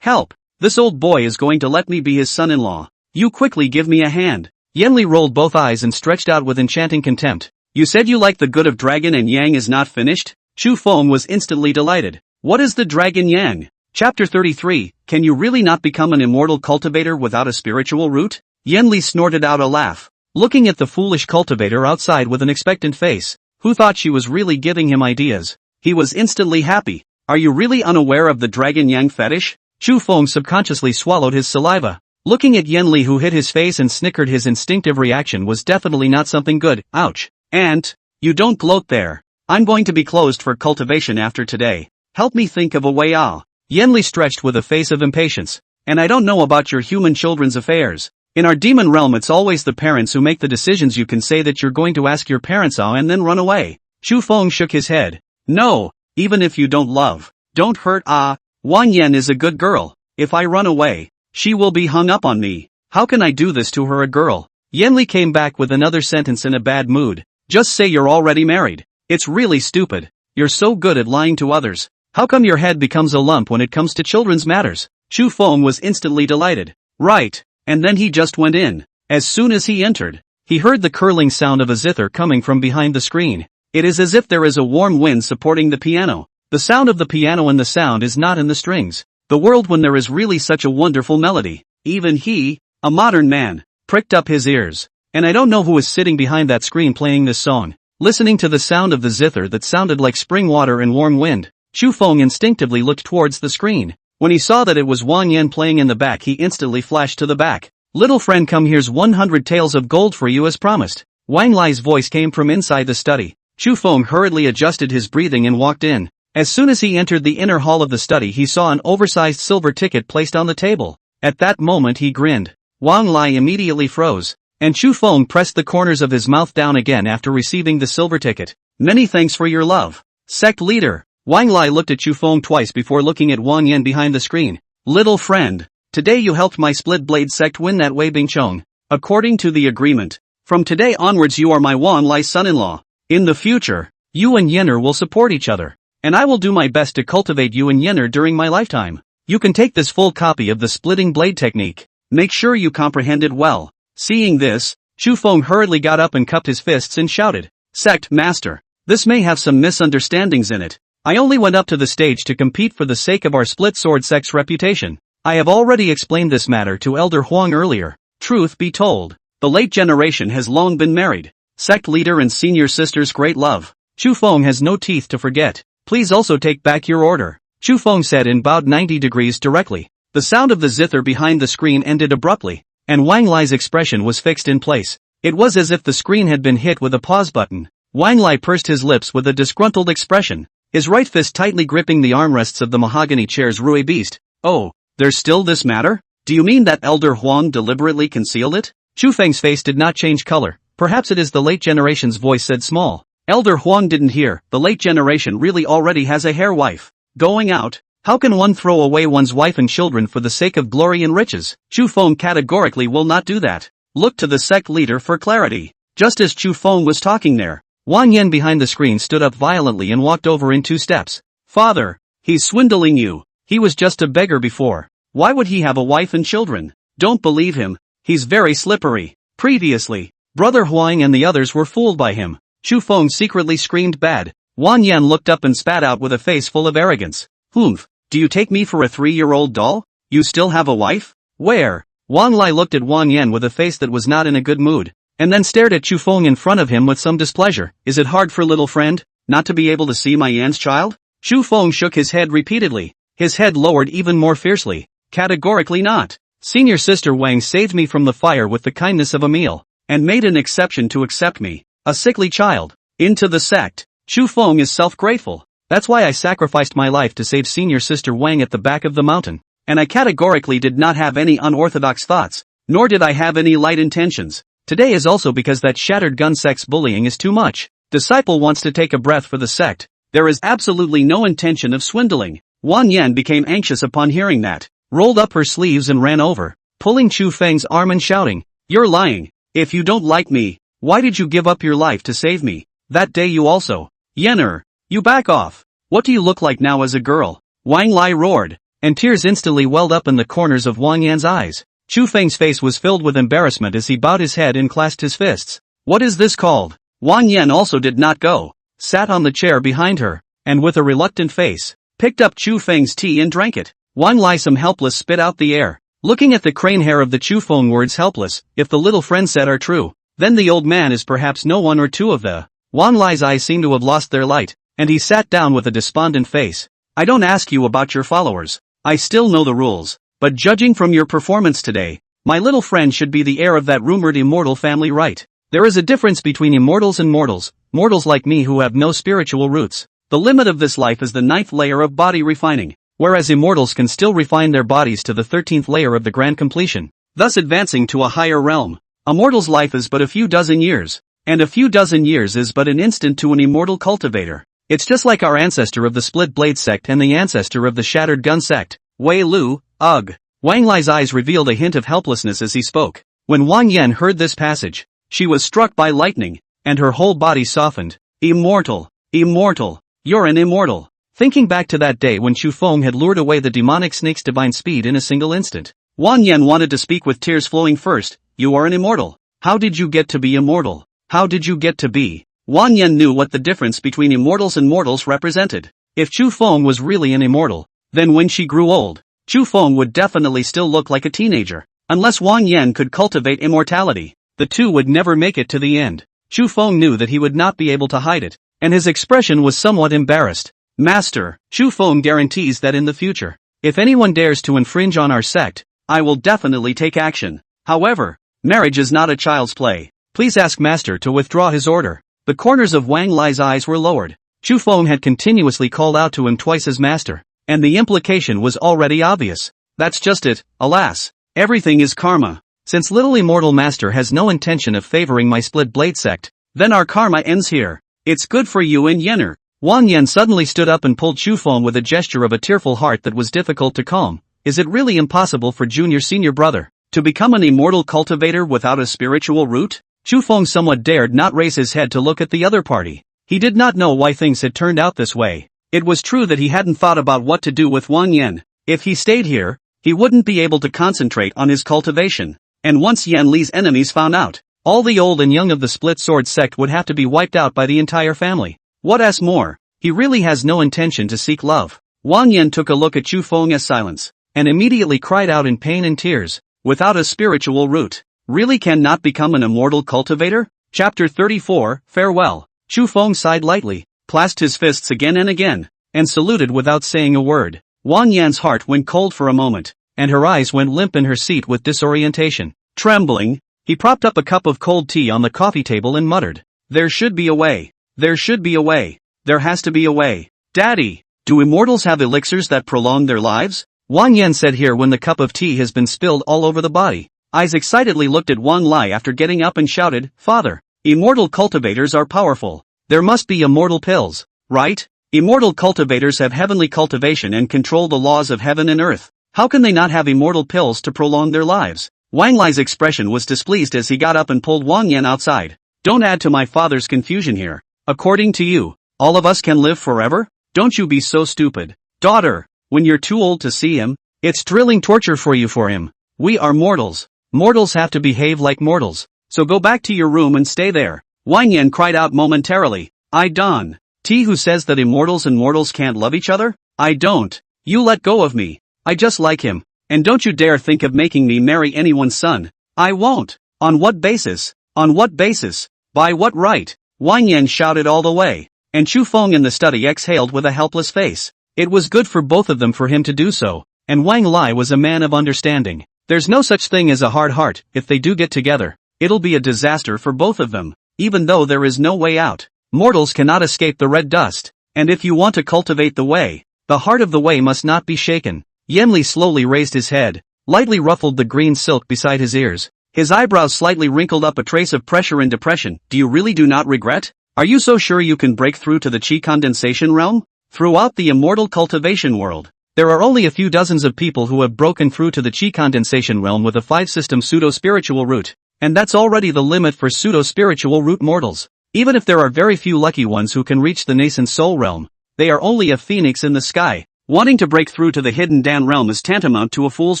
Speaker 1: help! This old boy is going to let me be his son-in-law. You quickly give me a hand. Yanli rolled both eyes and stretched out with enchanting contempt. You said you like the good of dragon and yang is not finished? Chu Feng was instantly delighted. What is the dragon yang? Chapter 33, Can you really not become an immortal cultivator without a spiritual root? Yanli snorted out a laugh, looking at the foolish cultivator outside with an expectant face, who thought she was really giving him ideas. He was instantly happy. Are you really unaware of the dragon yang fetish? Chu Feng subconsciously swallowed his saliva. Looking at Yanli, who hid his face and snickered, his instinctive reaction was definitely not something good. Ouch. Aunt, you don't gloat there. I'm going to be closed for cultivation after today. Help me think of a way out. Yanli stretched with a face of impatience. And I don't know about your human children's affairs. In our demon realm it's always the parents who make the decisions. You can say that you're going to ask your parents out and then run away. Chu Feng shook his head. No, even if you don't hurt. Wang Yan is a good girl. If I run away, she will be hung up on me. How can I do this to her, a girl? Yanli came back with another sentence in a bad mood. Just say you're already married. It's really stupid. You're so good at lying to others. How come your head becomes a lump when it comes to children's matters? Chu Feng was instantly delighted. Right. And then he just went in. As soon as he entered, he heard the curling sound of a zither coming from behind the screen. It is as if there is a warm wind supporting the piano. The sound of the piano and the sound is not in the strings. The world when there is really such a wonderful melody. Even he, a modern man, pricked up his ears. And I don't know who is sitting behind that screen playing this song. Listening to the sound of the zither that sounded like spring water and warm wind, Chu Feng instinctively looked towards the screen. When he saw that it was Wang Yan playing in the back, he instantly flashed to the back. Little friend, come, here's 100 taels of gold for you as promised. Wang Lai's voice came from inside the study. Chu Feng hurriedly adjusted his breathing and walked in. As soon as he entered the inner hall of the study, he saw an oversized silver ticket placed on the table. At that moment he grinned. Wang Lai immediately froze, and Chu Feng pressed the corners of his mouth down again after receiving the silver ticket. Many thanks for your love, sect leader. Wang Lai looked at Chu Feng twice before looking at Wang Yan behind the screen. Little friend, today you helped my split blade sect win that Wei Bingchong. According to the agreement, from today onwards you are my Wang Lai son-in-law. In the future, you and Yenner will support each other. And I will do my best to cultivate you and Yenner during my lifetime. You can take this full copy of the splitting blade technique. Make sure you comprehend it well. Seeing this, Chu Feng hurriedly got up and cupped his fists and shouted, Sect Master, this may have some misunderstandings in it. I only went up to the stage to compete for the sake of our split sword sect's reputation. I have already explained this matter to Elder Huang earlier. Truth be told, the late generation has long been married. Sect leader and senior sister's great love. Chu Feng has no teeth to forget. Please also take back your order. Chu Feng said and bowed 90 degrees directly. The sound of the zither behind the screen ended abruptly, and Wang Lai's expression was fixed in place. It was as if the screen had been hit with a pause button. Wang Lai pursed his lips with a disgruntled expression, his right fist tightly gripping the armrests of the mahogany chair's Rui beast. Oh, there's still this matter? Do you mean that Elder Huang deliberately concealed it? Chu Feng's face did not change color. Perhaps it is the late generation's voice said small. Elder Huang didn't hear. The late generation really already has a hair wife. Going out? How can one throw away one's wife and children for the sake of glory and riches? Chu Feng categorically will not do that. Look to the sect leader for clarity. Just as Chu Feng was talking there, Wang Yan behind the screen stood up violently and walked over in 2 steps. Father, he's swindling you. He was just a beggar before. Why would he have a wife and children? Don't believe him. He's very slippery. Previously, Brother Huang and the others were fooled by him. Chu Feng secretly screamed bad. Wang Yan looked up and spat out with a face full of arrogance. Humph, do you take me for a 3-year-old doll? You still have a wife? Where? Wang Lai looked at Wang Yan with a face that was not in a good mood, and then stared at Chu Feng in front of him with some displeasure. Is it hard for little friend, not to be able to see my Yan's child? Chu Feng shook his head repeatedly, his head lowered even more fiercely. Categorically not. Senior sister Wang saved me from the fire with the kindness of a meal, and made an exception to accept me, a sickly child, into the sect. Chu Feng is self-grateful. That's why I sacrificed my life to save senior sister Wang at the back of the mountain. And I categorically did not have any unorthodox thoughts, nor did I have any light intentions. Today is also because that shattered gun sect's bullying is too much. Disciple wants to take a breath for the sect. There is absolutely no intention of swindling. Wang Yan became anxious upon hearing that, rolled up her sleeves and ran over, pulling Chu Feng's arm and shouting, "You're lying. If you don't like me, why did you give up your life to save me? That day you also. Yenner, you back off. What do you look like now as a girl?" Wang Lai roared, and tears instantly welled up in the corners of Wang Yan's eyes. Chu Feng's face was filled with embarrassment as he bowed his head and clasped his fists. What is this called? Wang Yan also did not go, sat on the chair behind her, and with a reluctant face, picked up Chu Feng's tea and drank it. Wang Lai some helpless spit out the air. Looking at the crane hair of the Chu Feng words helpless, if the little friend said are true, then the old man is perhaps no one or two of the. Wang Lai's eyes seemed to have lost their light, and he sat down with a despondent face. I don't ask you about your followers. I still know the rules, but judging from your performance today, my little friend should be the heir of that rumored immortal family, right? There is a difference between immortals and mortals like me who have no spiritual roots. The limit of this life is the 9th layer of body refining, whereas immortals can still refine their bodies to the 13th layer of the grand completion, thus advancing to a higher realm. A mortal's life is but a few dozen years, and a few dozen years is but an instant to an immortal cultivator. It's just like our ancestor of the split blade sect and the ancestor of the shattered gun sect. Wei Lu, ugh. Wang Lai's eyes revealed a hint of helplessness as he spoke. When Wang Yan heard this passage, she was struck by lightning, and her whole body softened. Immortal, immortal, you're an immortal. Thinking back to that day when Chu Feng had lured away the demonic snake's divine speed in a single instant, Wang Yan wanted to speak with tears flowing first. You are an immortal. How did you get to be immortal? How did you get to be? Wang Yan knew what the difference between immortals and mortals represented. If Chu Feng was really an immortal, then when she grew old, Chu Feng would definitely still look like a teenager. Unless Wang Yan could cultivate immortality, the two would never make it to the end. Chu Feng knew that he would not be able to hide it, and his expression was somewhat embarrassed. Master, Chu Feng guarantees that in the future, if anyone dares to infringe on our sect, I will definitely take action. However, marriage is not a child's play. Please ask Master to withdraw his order. The corners of Wang Lai's eyes were lowered. Chu Feng had continuously called out to him twice as master, and the implication was already obvious. That's just it, alas. Everything is karma. Since little immortal master has no intention of favoring my split blade sect, then our karma ends here. It's good for you and Yenner. Wang Yan suddenly stood up and pulled Chu Feng with a gesture of a tearful heart that was difficult to calm. Is it really impossible for junior senior brother to become an immortal cultivator without a spiritual root? Chu Feng somewhat dared not raise his head to look at the other party. He did not know why things had turned out this way. It was true that he hadn't thought about what to do with Wang Yan. If he stayed here, he wouldn't be able to concentrate on his cultivation. And once Yan Li's enemies found out, all the old and young of the split sword sect would have to be wiped out by the entire family. What's more, he really has no intention to seek love. Wang Yan took a look at Chu Feng as silence, and immediately cried out in pain and tears. Without a spiritual root, really cannot become an immortal cultivator? Chapter 34, Farewell. Chu Feng sighed lightly, clasped his fists again and again, and saluted without saying a word. Wang Yan's heart went cold for a moment, and her eyes went limp in her seat with disorientation. Trembling, he propped up a cup of cold tea on the coffee table and muttered, There should be a way. There should be a way. There has to be a way. Daddy, do immortals have elixirs that prolong their lives? Wang Yan said here when the cup of tea has been spilled all over the body. Eyes excitedly looked at Wang Lai after getting up and shouted, Father, immortal cultivators are powerful. There must be immortal pills, right? Immortal cultivators have heavenly cultivation and control the laws of heaven and earth. How can they not have immortal pills to prolong their lives? Wang Lai's expression was displeased as he got up and pulled Wang Yan outside. Don't add to my father's confusion here. According to you, all of us can live forever? Don't you be so stupid. Daughter, when you're too old to see him, it's thrilling torture for you for him. We are mortals. Mortals have to behave like mortals. So go back to your room and stay there. Wang Yan cried out momentarily. I don't. T who says that immortals and mortals can't love each other? I don't. You let go of me. I just like him. And don't you dare think of making me marry anyone's son. I won't. On what basis? On what basis? By what right? Wang Yan shouted all the way. And Chu Feng in the study exhaled with a helpless face. It was good for both of them for him to do so. And Wang Lai was a man of understanding. There's no such thing as a hard heart. If they do get together, it'll be a disaster for both of them. Even though there is no way out. Mortals cannot escape the red dust. And if you want to cultivate the way, the heart of the way must not be shaken. Yenli slowly raised his head, lightly ruffled the green silk beside his ears. His eyebrows slightly wrinkled up a trace of pressure and depression. Do you really do not regret? Are you so sure you can break through to the chi condensation realm? Throughout the immortal cultivation world, there are only a few dozens of people who have broken through to the chi condensation realm with a 5-system pseudo-spiritual root. And that's already the limit for pseudo-spiritual root mortals. Even if there are very few lucky ones who can reach the nascent soul realm, they are only a phoenix in the sky. Wanting to break through to the hidden Dan realm is tantamount to a fool's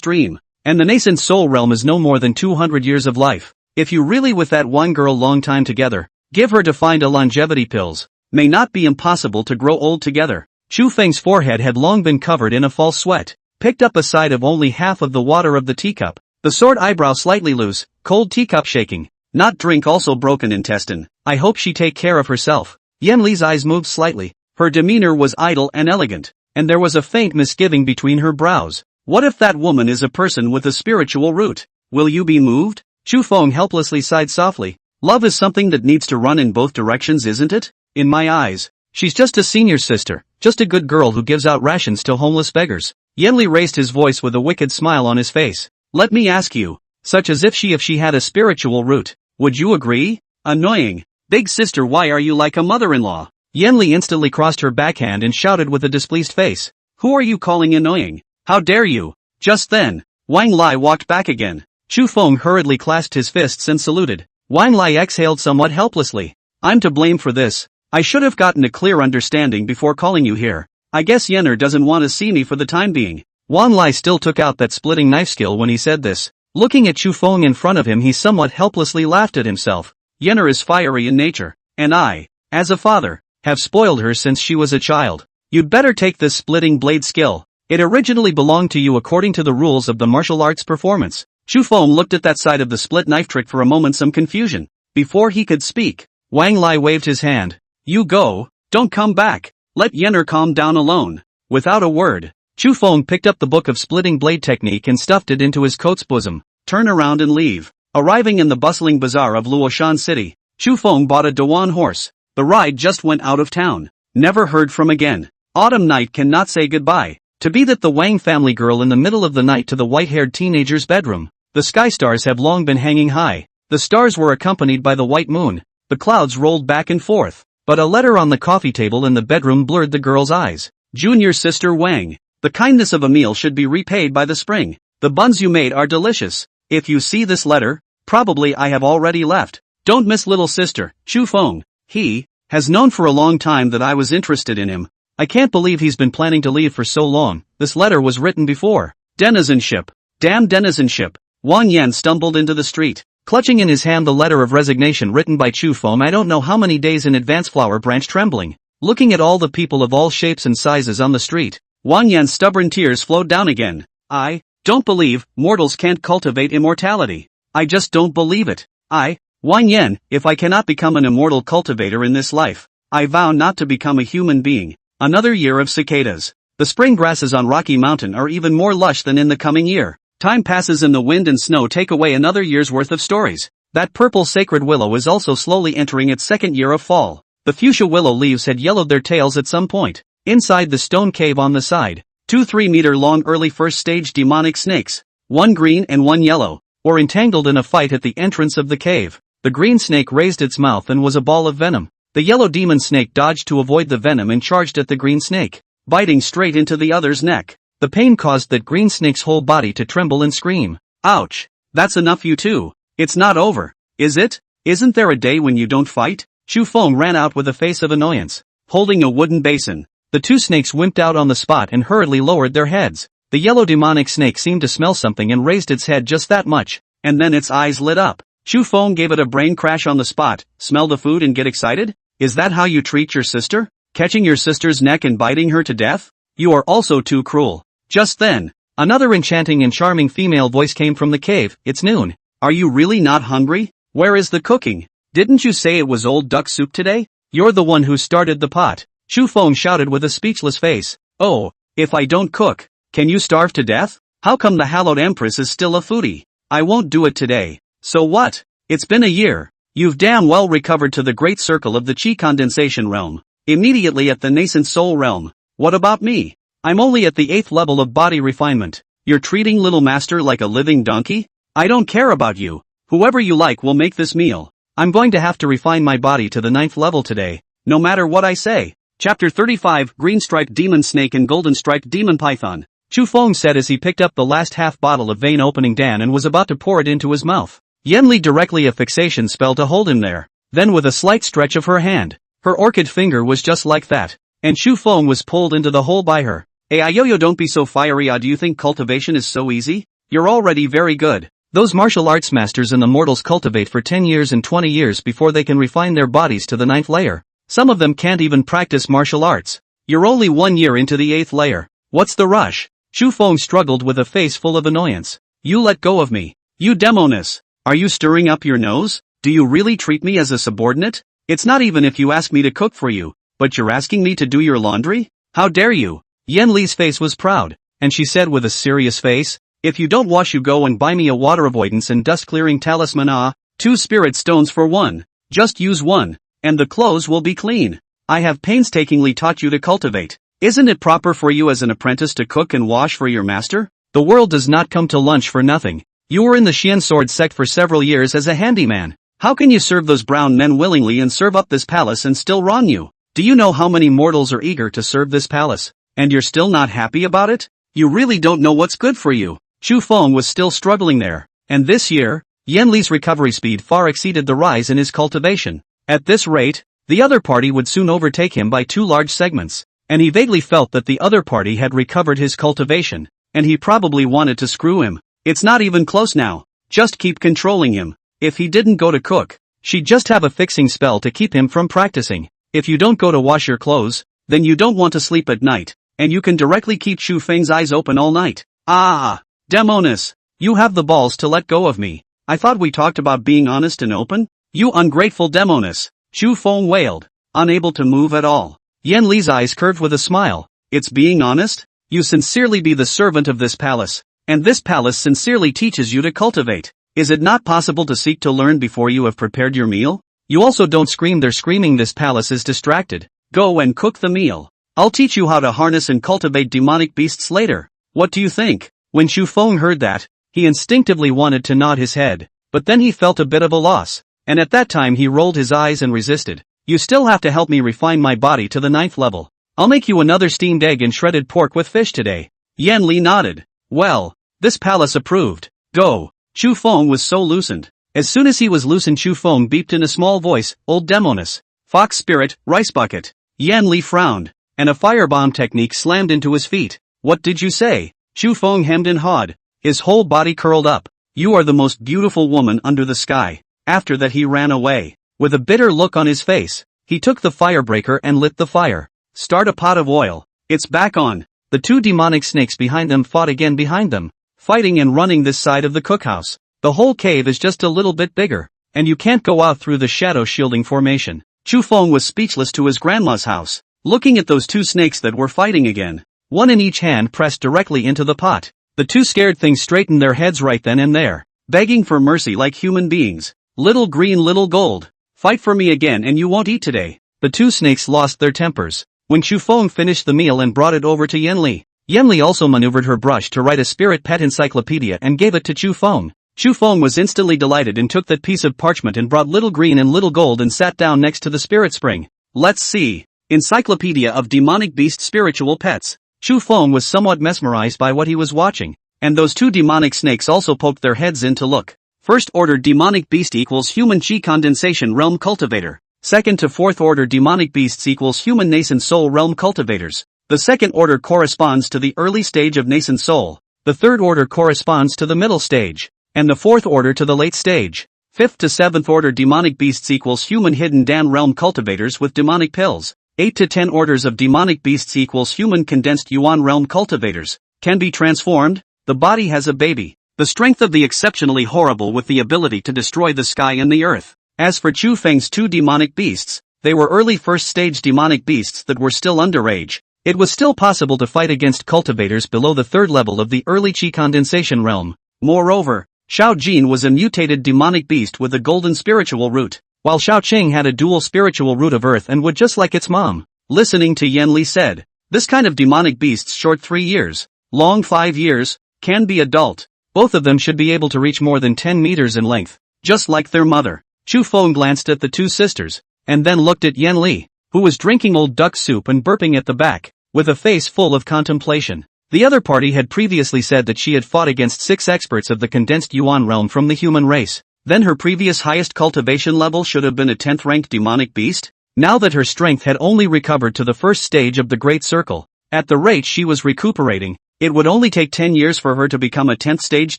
Speaker 1: dream. And the nascent soul realm is no more than 200 years of life. If you really with that one girl long time together, give her to find a longevity pills. May not be impossible to grow old together. Chu Feng's forehead had long been covered in a false sweat, picked up a side of only half of the water of the teacup, the sword eyebrow slightly loose, cold teacup shaking. Not drink also broken intestine. I hope she take care of herself. Yen Li's eyes moved slightly. Her demeanor was idle and elegant, and there was a faint misgiving between her brows. What if that woman is a person with a spiritual root? Will you be moved? Chu Feng helplessly sighed softly. Love is something that needs to run in both directions, isn't it? In my eyes, she's just a senior sister, just a good girl who gives out rations to homeless beggars. Yen Li raised his voice with a wicked smile on his face. Let me ask you, such as if she had a spiritual root, would you agree? Annoying. Big sister, why are you like a mother-in-law? Yen Li instantly crossed her backhand and shouted with a displeased face. Who are you calling annoying? How dare you? Just then, Wang Lai walked back again. Chu Feng hurriedly clasped his fists and saluted. Wang Lai exhaled somewhat helplessly. I'm to blame for this. I should have gotten a clear understanding before calling you here. I guess Yenner doesn't want to see me for the time being. Wang Lai still took out that splitting knife skill when he said this. Looking at Chu Feng in front of him, he somewhat helplessly laughed at himself. Yenner is fiery in nature, and I, as a father, have spoiled her since she was a child. You'd better take this splitting blade skill. It originally belonged to you according to the rules of the martial arts performance. Chu Feng looked at that side of the split knife trick for a moment, some confusion. Before he could speak, Wang Lai waved his hand. You go, don't come back. Let Yenner calm down alone. Without a word, Chu Feng picked up the book of splitting blade technique and stuffed it into his coat's bosom. Turn around and leave. Arriving in the bustling bazaar of Luoshan City, Chu Feng bought a Dewan horse. The ride just went out of town. Never heard from again. Autumn night cannot say goodbye. To be that the Wang family girl in the middle of the night to the white-haired teenager's bedroom. The sky stars have long been hanging high. The stars were accompanied by the white moon. The clouds rolled back and forth. But a letter on the coffee table in the bedroom blurred the girl's eyes. Junior sister Wang. The kindness of a meal should be repaid by the spring. The buns you made are delicious. If you see this letter, probably I have already left. Don't miss little sister, Chu Feng. He has known for a long time that I was interested in him. I can't believe he's been planning to leave for so long. This letter was written before. Denizenship. Damn denizenship. Wang Yan stumbled into the street, clutching in his hand the letter of resignation written by Chu Feng I don't know how many days in advance, flower branch trembling. Looking at all the people of all shapes and sizes on the street, Wang Yan's stubborn tears flowed down again. I don't believe mortals can't cultivate immortality. I just don't believe it. Wang Yan, if I cannot become an immortal cultivator in this life, I vow not to become a human being. Another year of cicadas. The spring grasses on Rocky Mountain are even more lush than in the coming year. Time passes and the wind and snow take away another year's worth of stories. That purple sacred willow is also slowly entering its second year of fall. The fuchsia willow leaves had yellowed their tails at some point. Inside the stone cave on the side, 2 3-meter long early first stage demonic snakes, one green and one yellow, were entangled in a fight at the entrance of the cave. The green snake raised its mouth and was a ball of venom. The yellow demon snake dodged to avoid the venom and charged at the green snake, biting straight into the other's neck. The pain caused that green snake's whole body to tremble and scream. Ouch! That's enough, you two. It's not over, is it? Isn't there a day when you don't fight? Chu Feng ran out with a face of annoyance, holding a wooden basin. The two snakes wimped out on the spot and hurriedly lowered their heads. The yellow demonic snake seemed to smell something and raised its head just that much, and then its eyes lit up. Chu Feng gave it a brain crash on the spot. Smell the food and get excited? Is that how you treat your sister? Catching your sister's neck and biting her to death? You are also too cruel. Just then, another enchanting and charming female voice came from the cave. It's noon. Are you really not hungry? Where is the cooking? Didn't you say it was old duck soup today? You're the one who started the pot. Chu Feng shouted with a speechless face. Oh, if I don't cook, can you starve to death? How come the hallowed empress is still a foodie? I won't do it today. So what? It's been a year. You've damn well recovered to the great circle of the chi condensation realm. Immediately at the nascent soul realm. What about me? I'm only at the 8th level of body refinement. You're treating little master like a living donkey? I don't care about you. Whoever you like will make this meal. I'm going to have to refine my body to the 9th level today, no matter what I say. Chapter 35 Green Striped Demon Snake and Golden Striped Demon Python. Chu Feng said as he picked up the last half bottle of vein opening Dan and was about to pour it into his mouth. Yen Li directly a fixation spell to hold him there. Then with a slight stretch of her hand, her orchid finger was just like that, and Chu Feng was pulled into the hole by her. Hey Ayoyo, don't be so fiery. Do you think cultivation is so easy? You're already very good. Those martial arts masters and the mortals cultivate for 10 years and 20 years before they can refine their bodies to the 9th layer. Some of them can't even practice martial arts. You're only 1 year into the 8th layer. What's the rush? Chu Feng struggled with a face full of annoyance. You let go of me. You demoness. Are you stirring up your nose? Do you really treat me as a subordinate? It's not even if you ask me to cook for you, but you're asking me to do your laundry? How dare you? Yan Li's face was proud, and she said with a serious face, if you don't wash you go and buy me a water avoidance and dust clearing talisman 2 spirit stones for 1. Just use 1, and the clothes will be clean. I have painstakingly taught you to cultivate. Isn't it proper for you as an apprentice to cook and wash for your master? The world does not come to lunch for nothing. You were in the Xian sword sect for several years as a handyman. How can you serve those brown men willingly and serve up this palace and still wrong you? Do you know how many mortals are eager to serve this palace? And you're still not happy about it? You really don't know what's good for you. Chu Feng was still struggling there. And this year, Yan Li's recovery speed far exceeded the rise in his cultivation. At this rate, the other party would soon overtake him by 2 large segments. And he vaguely felt that the other party had recovered his cultivation, and he probably wanted to screw him. It's not even close now. Just keep controlling him. If he didn't go to cook, she'd just have a fixing spell to keep him from practicing. If you don't go to wash your clothes, then you don't want to sleep at night, and you can directly keep Chu Feng's eyes open all night. Ah! Demoness! You have the balls to let go of me. I thought we talked about being honest and open? You ungrateful demoness! Chu Feng wailed, unable to move at all. Yan Li's eyes curved with a smile. It's being honest? You sincerely be the servant of this palace, and this palace sincerely teaches you to cultivate. Is it not possible to seek to learn before you have prepared your meal? You also don't scream there screaming this palace is distracted. Go and cook the meal. I'll teach you how to harness and cultivate demonic beasts later. What do you think? When Chu Feng heard that, he instinctively wanted to nod his head, but then he felt a bit of a loss, and at that time he rolled his eyes and resisted. You still have to help me refine my body to the 9th level. I'll make you another steamed egg and shredded pork with fish today. Yan Li nodded. Well, this palace approved. Go. Chu Feng was so loosened. As soon as he was loosened, Chu Feng beeped in a small voice, old demoness. Fox spirit, rice bucket. Yan Li frowned, and a firebomb technique slammed into his feet. What did you say? Chu Feng hemmed and hawed. His whole body curled up. You are the most beautiful woman under the sky. After that he ran away. With a bitter look on his face, he took the firebreaker and lit the fire. Start a pot of oil. It's back on. The 2 demonic snakes behind them fought again behind them, fighting and running this side of the cookhouse. The whole cave is just a little bit bigger, and you can't go out through the shadow shielding formation. Chu Feng was speechless to his grandma's house, looking at those 2 snakes that were fighting again, one in each hand pressed directly into the pot. The 2 scared things straightened their heads right then and there, begging for mercy like human beings. Little green, little gold. Fight for me again and you won't eat today. The 2 snakes lost their tempers. When Chu Feng finished the meal and brought it over to Yan Li also maneuvered her brush to write a spirit pet encyclopedia and gave it to Chu Feng. Chu Feng was instantly delighted and took that piece of parchment and brought little green and little gold and sat down next to the spirit spring. Let's see. Encyclopedia of Demonic Beast Spiritual Pets. Chu Feng was somewhat mesmerized by what he was watching, and those 2 demonic snakes also poked their heads in to look. First order demonic beast equals human chi condensation realm cultivator. Second to 4th order demonic beasts equals human nascent soul realm cultivators. The 2nd order corresponds to the early stage of nascent soul. The 3rd order corresponds to the middle stage, and the 4th order to the late stage. 5th to 7th order demonic beasts equals human hidden Dan realm cultivators with demonic pills. 8 to 10 orders of demonic beasts equals human condensed Yuan realm cultivators. Can be transformed. The body has a baby. The strength of the exceptionally horrible with the ability to destroy the sky and the earth. As for Chu Feng's 2 demonic beasts, they were early first-stage demonic beasts that were still underage. It was still possible to fight against cultivators below the 3rd level of the early chi condensation realm. Moreover, Xiao Jin was a mutated demonic beast with a golden spiritual root, while Xiao Qing had a dual spiritual root of earth and would just like its mom. Listening to Yan Li said, this kind of demonic beasts short 3 years, long 5 years, can be adult. Both of them should be able to reach more than 10 meters in length, just like their mother. Chu Feng glanced at the 2 sisters, and then looked at Yan Li, who was drinking old duck soup and burping at the back, with a face full of contemplation. The other party had previously said that she had fought against 6 experts of the condensed Yuan realm from the human race. Then her previous highest cultivation level should have been a 10th ranked demonic beast? Now that her strength had only recovered to the 1st stage of the Great Circle, at the rate she was recuperating, It would only take 10 years for her to become a 10th stage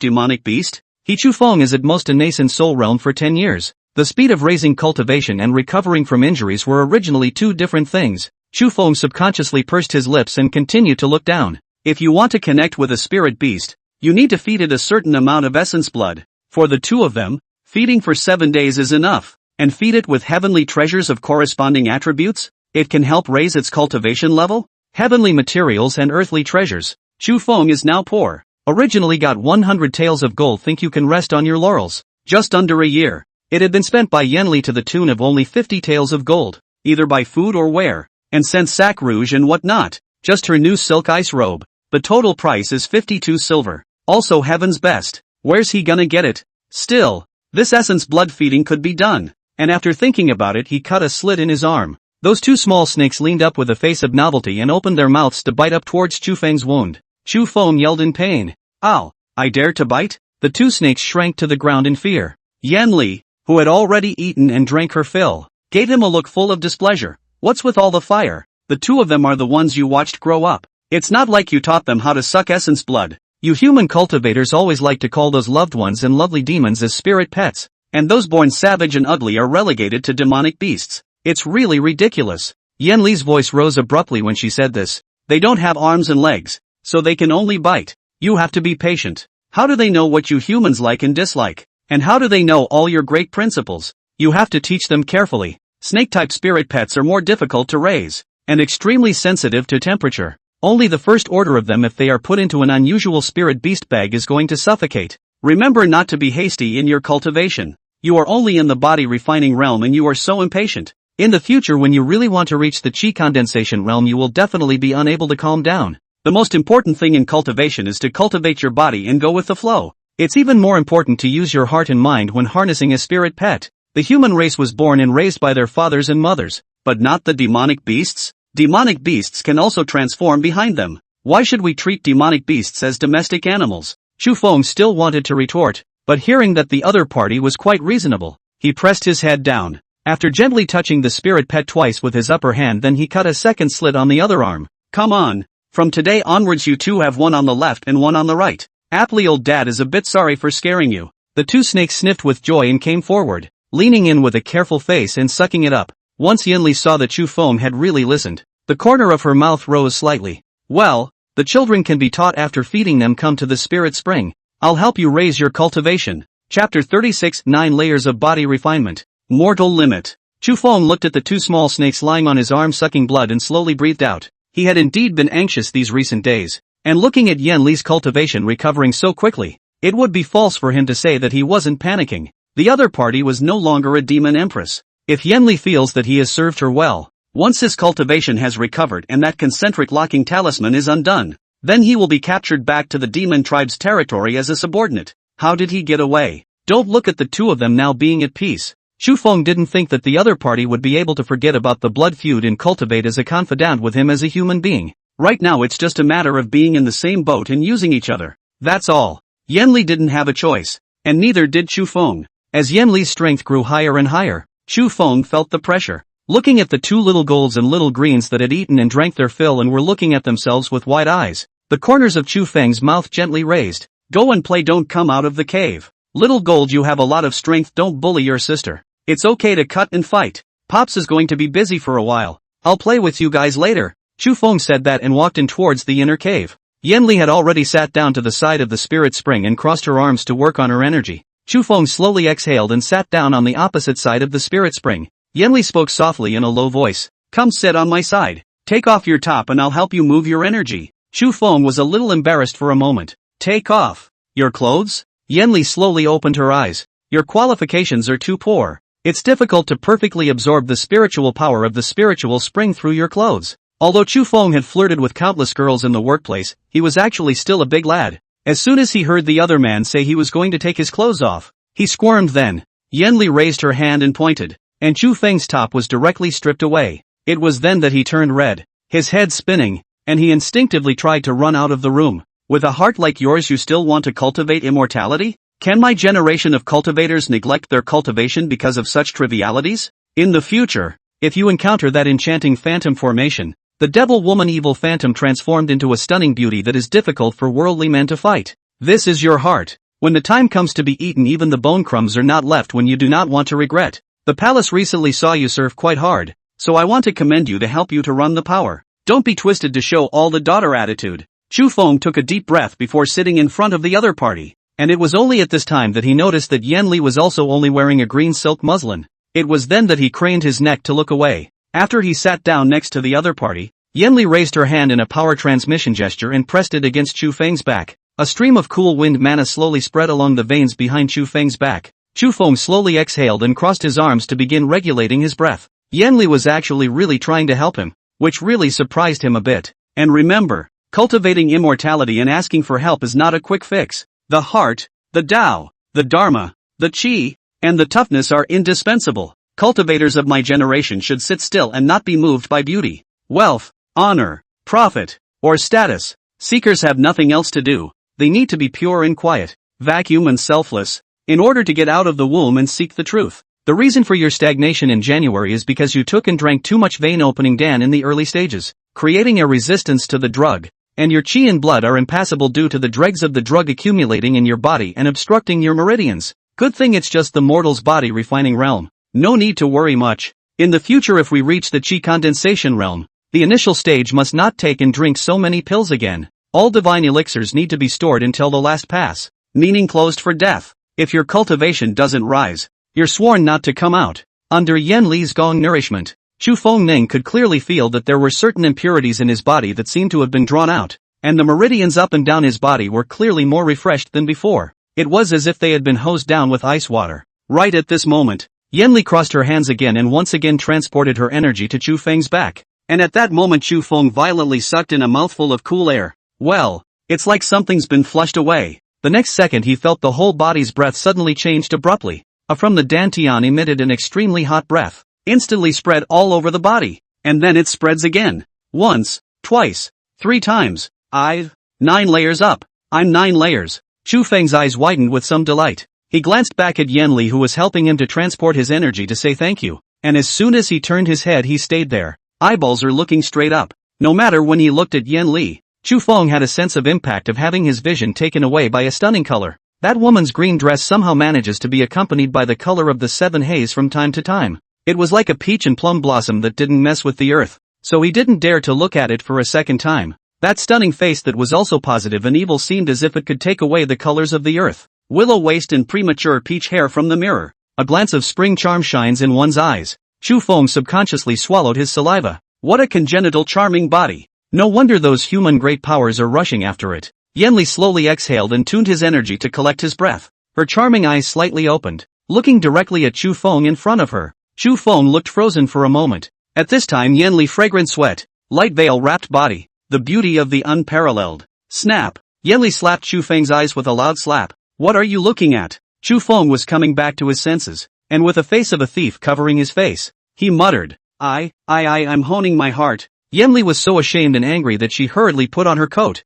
Speaker 1: demonic beast? He Chufeng is at most a nascent soul realm for 10 years. The speed of raising cultivation and recovering from injuries were originally two different things. Chufeng subconsciously pursed his lips and continued to look down. If you want to connect with a spirit beast, you need to feed it a certain amount of essence blood. For the two of them, feeding for 7 days is enough. And feed it with heavenly treasures of corresponding attributes? It can help raise its cultivation level? Heavenly materials and earthly treasures. Chufeng is now poor. Originally got 100 taels of gold. Think you can rest on your laurels. Just under a year. It had been spent by Yenli to the tune of only 50 taels of gold, either by food or wear, and scent sac rouge and whatnot, just her new silk ice robe. The total price is 52 silver. Also heaven's best. Where's he gonna get it? Still, this essence blood feeding could be done, and after thinking about it he cut a slit in his arm. Those two small snakes leaned up with a face of novelty and opened their mouths to bite up towards Chufeng's wound. Chufeng yelled in pain. Ow! I dare to bite? The two snakes shrank to the ground in fear. Yenli, who had already eaten and drank her fill, gave him a look full of displeasure. What's with all the fire? The two of them are the ones you watched grow up. It's not like you taught them how to suck essence blood. You human cultivators always like to call those loved ones and lovely demons as spirit pets, and those born savage and ugly are relegated to demonic beasts. It's really ridiculous. Yenli's voice rose abruptly when she said this. They don't have arms and legs, so they can only bite. You have to be patient. How do they know what you humans like and dislike? And how do they know all your great principles? You have to teach them carefully. Snake-type spirit pets are more difficult to raise, and extremely sensitive to temperature. Only the first order of them, if they are put into an unusual spirit beast bag, is going to suffocate. Remember not to be hasty in your cultivation. You are only in the body refining realm and you are so impatient. In the future, when you really want to reach the chi condensation realm, you will definitely be unable to calm down. The most important thing in cultivation is to cultivate your body and go with the flow. It's even more important to use your heart and mind when harnessing a spirit pet. The human race was born and raised by their fathers and mothers, but not the demonic beasts? Demonic beasts can also transform behind them. Why should we treat demonic beasts as domestic animals? Chufeng still wanted to retort, but hearing that the other party was quite reasonable, he pressed his head down. After gently touching the spirit pet twice with his upper hand, then he cut a second slit on the other arm. Come on. From today onwards you two have one on the left and one on the right. Aptly old dad is a bit sorry for scaring you. The two snakes sniffed with joy and came forward, leaning in with a careful face and sucking it up. Once Yenli saw that Chufeng had really listened, the corner of her mouth rose slightly. Well, the children can be taught after feeding them. Come to the spirit spring. I'll help you raise your cultivation. Chapter 36 9 Layers of Body Refinement. Mortal Limit. Chufeng looked at the two small snakes lying on his arm sucking blood and slowly breathed out. He had indeed been anxious these recent days, and looking at Yenli's cultivation recovering so quickly, it would be false for him to say that he wasn't panicking. The other party was no longer a demon empress. If Yenli feels that he has served her well, once his cultivation has recovered and that concentric locking talisman is undone, then he will be captured back to the demon tribe's territory as a subordinate. How did he get away? Don't look at the two of them now being at peace. Chufeng didn't think that the other party would be able to forget about the blood feud and cultivate as a confidant with him as a human being. Right now it's just a matter of being in the same boat and using each other. That's all. Yenli didn't have a choice, and neither did Chufeng. As Yenli's strength grew higher and higher, Chufeng felt the pressure. Looking at the two little golds and little greens that had eaten and drank their fill and were looking at themselves with wide eyes, the corners of Chufeng's mouth gently raised. Go and play, don't come out of the cave. Little gold, you have a lot of strength, don't bully your sister. It's okay to cut and fight. Pops is going to be busy for a while. I'll play with you guys later. Chufeng said that and walked in towards the inner cave. Yenli had already sat down to the side of the spirit spring and crossed her arms to work on her energy. Chufeng slowly exhaled and sat down on the opposite side of the spirit spring. Yenli spoke softly in a low voice. Come sit on my side. Take off your top and I'll help you move your energy. Chufeng was a little embarrassed for a moment. Take off your clothes? Yenli slowly opened her eyes. Your qualifications are too poor. It's difficult to perfectly absorb the spiritual power of the spiritual spring through your clothes. Although Chufeng had flirted with countless girls in the workplace, he was actually still a big lad. As soon as he heard the other man say he was going to take his clothes off, he squirmed then. Yenli raised her hand and pointed, and Chufeng's top was directly stripped away. It was then that he turned red, his head spinning, and he instinctively tried to run out of the room. With a heart like yours, you still want to cultivate immortality? Can my generation of cultivators neglect their cultivation because of such trivialities? In the future, if you encounter that enchanting phantom formation, The devil woman evil phantom transformed into a stunning beauty that is difficult for worldly men to fight. This is your heart. When the time comes to be eaten, even the bone crumbs are not left when you do not want to regret. The palace recently saw you serve quite hard, so I want to commend you to help you to run the power. Don't be twisted to show all the daughter attitude. Chu Feng took a deep breath before sitting in front of the other party, and it was only at this time that he noticed that Yan Li was also only wearing a green silk muslin. It was then that he craned his neck to look away. After he sat down next to the other party, Yan Li raised her hand in a power transmission gesture and pressed it against Chu Feng's back. A stream of cool wind mana slowly spread along the veins behind Chu Feng's back. Chu Feng slowly exhaled and crossed his arms to begin regulating his breath. Yan Li was actually really trying to help him, which really surprised him a bit. And remember, cultivating immortality and asking for help is not a quick fix. The heart, the Tao, the Dharma, the Qi, and the toughness are indispensable. Cultivators of my generation should sit still and not be moved by beauty, wealth, honor, profit, or status. Seekers have nothing else to do. They need to be pure and quiet, vacuum and selfless, in order to get out of the womb and seek the truth. The reason for your stagnation in January is because you took and drank too much vein opening Dan in the early stages, creating a resistance to the drug, and your qi and blood are impassable due to the dregs of the drug accumulating in your body and obstructing your meridians. Good thing it's just the mortal's body refining realm. No need to worry much. In the future, if we reach the qi condensation realm, the initial stage must not take and drink so many pills again. All divine elixirs need to be stored until the last pass, meaning closed for death. If your cultivation doesn't rise, you're sworn not to come out. Under Yan Li's gong nourishment, Chu Fengning could clearly feel that there were certain impurities in his body that seemed to have been drawn out, and the meridians up and down his body were clearly more refreshed than before. It was as if they had been hosed down with ice water. Right at this moment, Yan Li crossed her hands again and once again transported her energy to Chu Feng's back. And at that moment Chu Feng violently sucked in a mouthful of cool air. Well, it's like something's been flushed away. The next second he felt the whole body's breath suddenly changed abruptly. From the dantian emitted an extremely hot breath, instantly spread all over the body, and then it spreads again. Once, twice, 3 times. 9 layers up. I'm 9 layers. Chu Feng's eyes widened with some delight. He glanced back at Yan Li who was helping him to transport his energy to say thank you, and as soon as he turned his head he stayed there. Eyeballs are looking straight up. No matter when he looked at Yan Li, Chu Feng had a sense of impact of having his vision taken away by a stunning color. That woman's green dress somehow manages to be accompanied by the color of the 7 haze from time to time. It was like a peach and plum blossom that didn't mess with the earth, so he didn't dare to look at it for a second time. That stunning face that was also positive and evil seemed as if it could take away the colors of the earth. Willow waist and premature peach hair from the mirror. A glance of spring charm shines in one's eyes. Chu Feng subconsciously swallowed his saliva. What a congenital charming body. No wonder those human great powers are rushing after it. Yan Li slowly exhaled and tuned his energy to collect his breath. Her charming eyes slightly opened, looking directly at Chu Feng in front of her. Chu Feng looked frozen for a moment. At this time Yan Li fragrant sweat, light veil wrapped body, the beauty of the unparalleled. Snap! Yan Li slapped Chu Feng's eyes with a loud slap. What are you looking at? Chu Feng was coming back to his senses, and with a face of a thief covering his face, he muttered, I'm honing my heart. Yan Li was so ashamed and angry that she hurriedly put on her coat.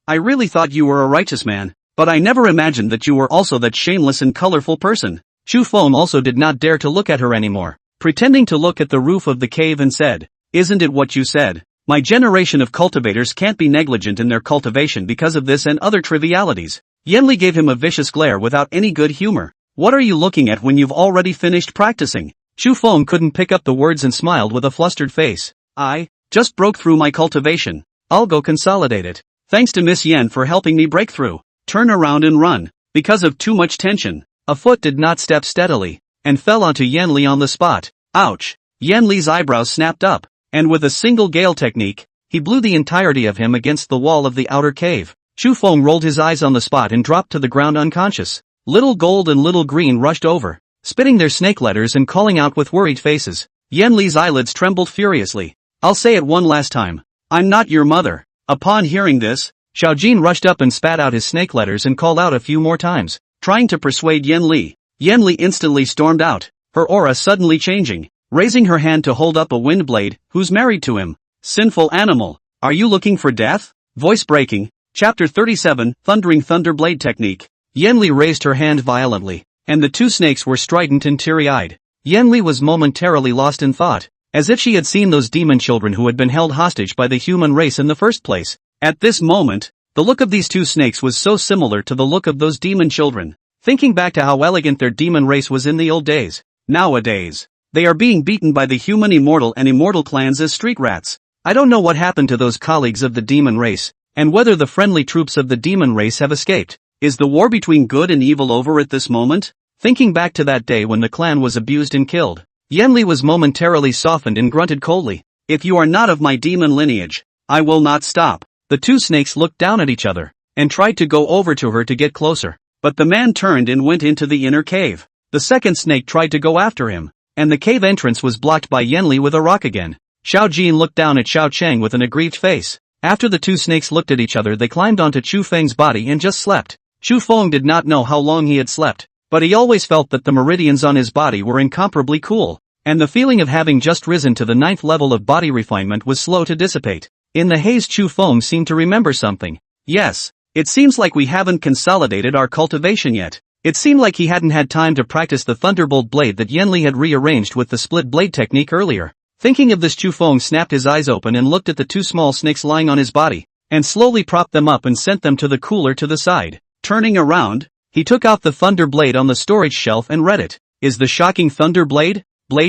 Speaker 1: I really thought you were a righteous man, but I never imagined that you were also that shameless and colorful person. Chu Feng also did not dare to look at her anymore, pretending to look at the roof of the cave and said, isn't it what you said? My generation of cultivators can't be negligent in their cultivation because of this and other trivialities. Yan Li gave him a vicious glare without any good humor. What are you looking at when you've already finished practicing? Chu Feng couldn't pick up the words and smiled with a flustered face. I just broke through my cultivation. I'll go consolidate it. Thanks to Miss Yan for helping me break through. Turn around and run. Because of too much tension, a foot did not step steadily, and fell onto Yan Li on the spot. Ouch! Yan Li's eyebrows snapped up, and with a single gale technique, he blew the entirety of him against the wall of the outer cave. Chu Feng rolled his eyes on the spot and dropped to the ground unconscious. Little Gold and Little Green rushed over, spitting their snake letters and calling out with worried faces. Yan Li's eyelids trembled furiously. I'll say it one last time. I'm not your mother. Upon hearing this, Xiaojin rushed up and spat out his snake letters and called out a few more times, trying to persuade Yan Li. Yan Li instantly stormed out, her aura suddenly changing, raising her hand to hold up a wind blade. Who's married to him? Sinful animal. Are you looking for death? Voice breaking. Chapter 37, Thundering Thunder Blade Technique. Yan Li raised her hand violently, and the 2 snakes were strident and teary-eyed. Yan Li was momentarily lost in thought, as if she had seen those demon children who had been held hostage by the human race in the first place. At this moment, the look of these two snakes was so similar to the look of those demon children. Thinking back to how elegant their demon race was in the old days. Nowadays, they are being beaten by the human immortal and immortal clans as street rats. I don't know what happened to those colleagues of the demon race, and whether the friendly troops of the demon race have escaped. Is the war between good and evil over at this moment? Thinking back to that day when the clan was abused and killed, Yenli was momentarily softened and grunted coldly. If you are not of my demon lineage, I will not stop. The two snakes looked down at each other, and tried to go over to her to get closer, but the man turned and went into the inner cave. The second snake tried to go after him, and the cave entrance was blocked by Yenli with a rock again. Xiao Jin looked down at Xiao Cheng with an aggrieved face. After the two snakes looked at each other, they climbed onto Chu Feng's body and just slept. Chu Feng did not know how long he had slept, but he always felt that the meridians on his body were incomparably cool, and the feeling of having just risen to the 9th level of body refinement was slow to dissipate. In the haze, Chu Feng seemed to remember something. Yes, it seems like we haven't consolidated our cultivation yet. It seemed like he hadn't had time to practice the thunderbolt blade that Yenli had rearranged with the split blade technique earlier. Thinking of this, Chu Feng snapped his eyes open and looked at the two small snakes lying on his body, and slowly propped them up and sent them to the cooler to the side. Turning around, he took out the thunder blade on the storage shelf and read it. Is the shocking thunder blade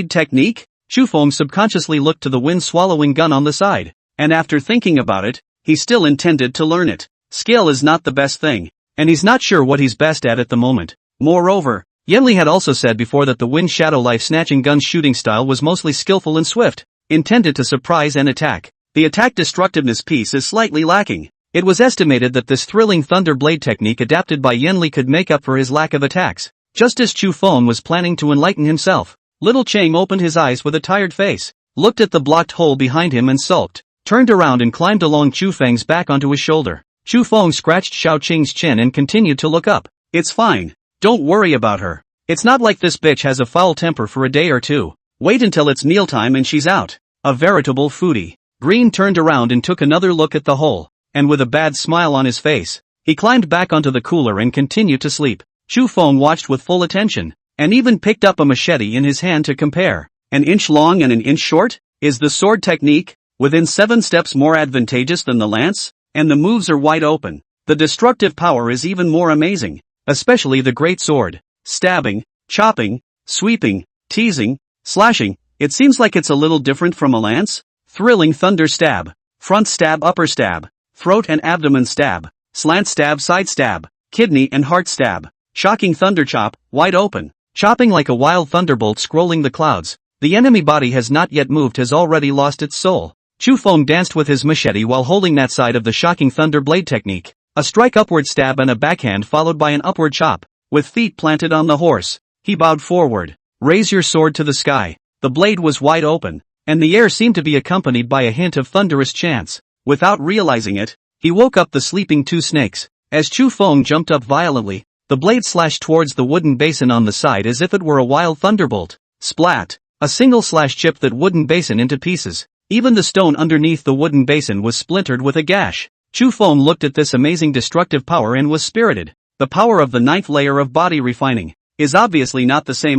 Speaker 1: technique? Chu Feng subconsciously looked to the wind-swallowing gun on the side, and after thinking about it, he still intended to learn it. Skill is not the best thing, and he's not sure what he's best at the moment. Moreover, Yenli had also said before that the wind shadow life snatching gun's shooting style was mostly skillful and swift, intended to surprise and attack. The attack destructiveness piece is slightly lacking. It was estimated that this thrilling thunder blade technique adapted by Yenli could make up for his lack of attacks. Just as Chu Feng was planning to enlighten himself, little Cheng opened his eyes with a tired face, looked at the blocked hole behind him and sulked, turned around and climbed along Chu Feng's back onto his shoulder. Chu Feng scratched Xiao Qing's chin and continued to look up. It's fine. Don't worry about her. It's not like this bitch has a foul temper for a day or two. Wait until it's mealtime and she's out. A veritable foodie. Green turned around and took another look at the hole, and with a bad smile on his face, he climbed back onto the cooler and continued to sleep. Chu Feng watched with full attention, and even picked up a machete in his hand to compare. An inch long and an inch short? Is the sword technique within 7 steps more advantageous than the lance? And the moves are wide open. The destructive power is even more amazing, especially the great sword. Stabbing, chopping, sweeping, teasing, slashing. It seems like it's a little different from a lance. Thrilling thunder stab, front stab, upper stab, throat and abdomen stab, slant stab, side stab, kidney and heart stab, shocking thunder chop, wide open, chopping like a wild thunderbolt scrolling the clouds. The enemy body has not yet moved, has already lost its soul. Chu Feng danced with his machete while holding that side of the shocking thunder blade technique. A strike upward stab and a backhand followed by an upward chop. With feet planted on the horse, he bowed forward. Raise your sword to the sky. The blade was wide open, and the air seemed to be accompanied by a hint of thunderous chants. Without realizing it, he woke up the sleeping two snakes. As Chu Feng jumped up violently, the blade slashed towards the wooden basin on the side as if it were a wild thunderbolt. Splat! A single slash chipped that wooden basin into pieces. Even the stone underneath the wooden basin was splintered with a gash. Chu Feng looked at this amazing destructive power and was spirited. The power of the 9th layer of body refining is obviously not the same.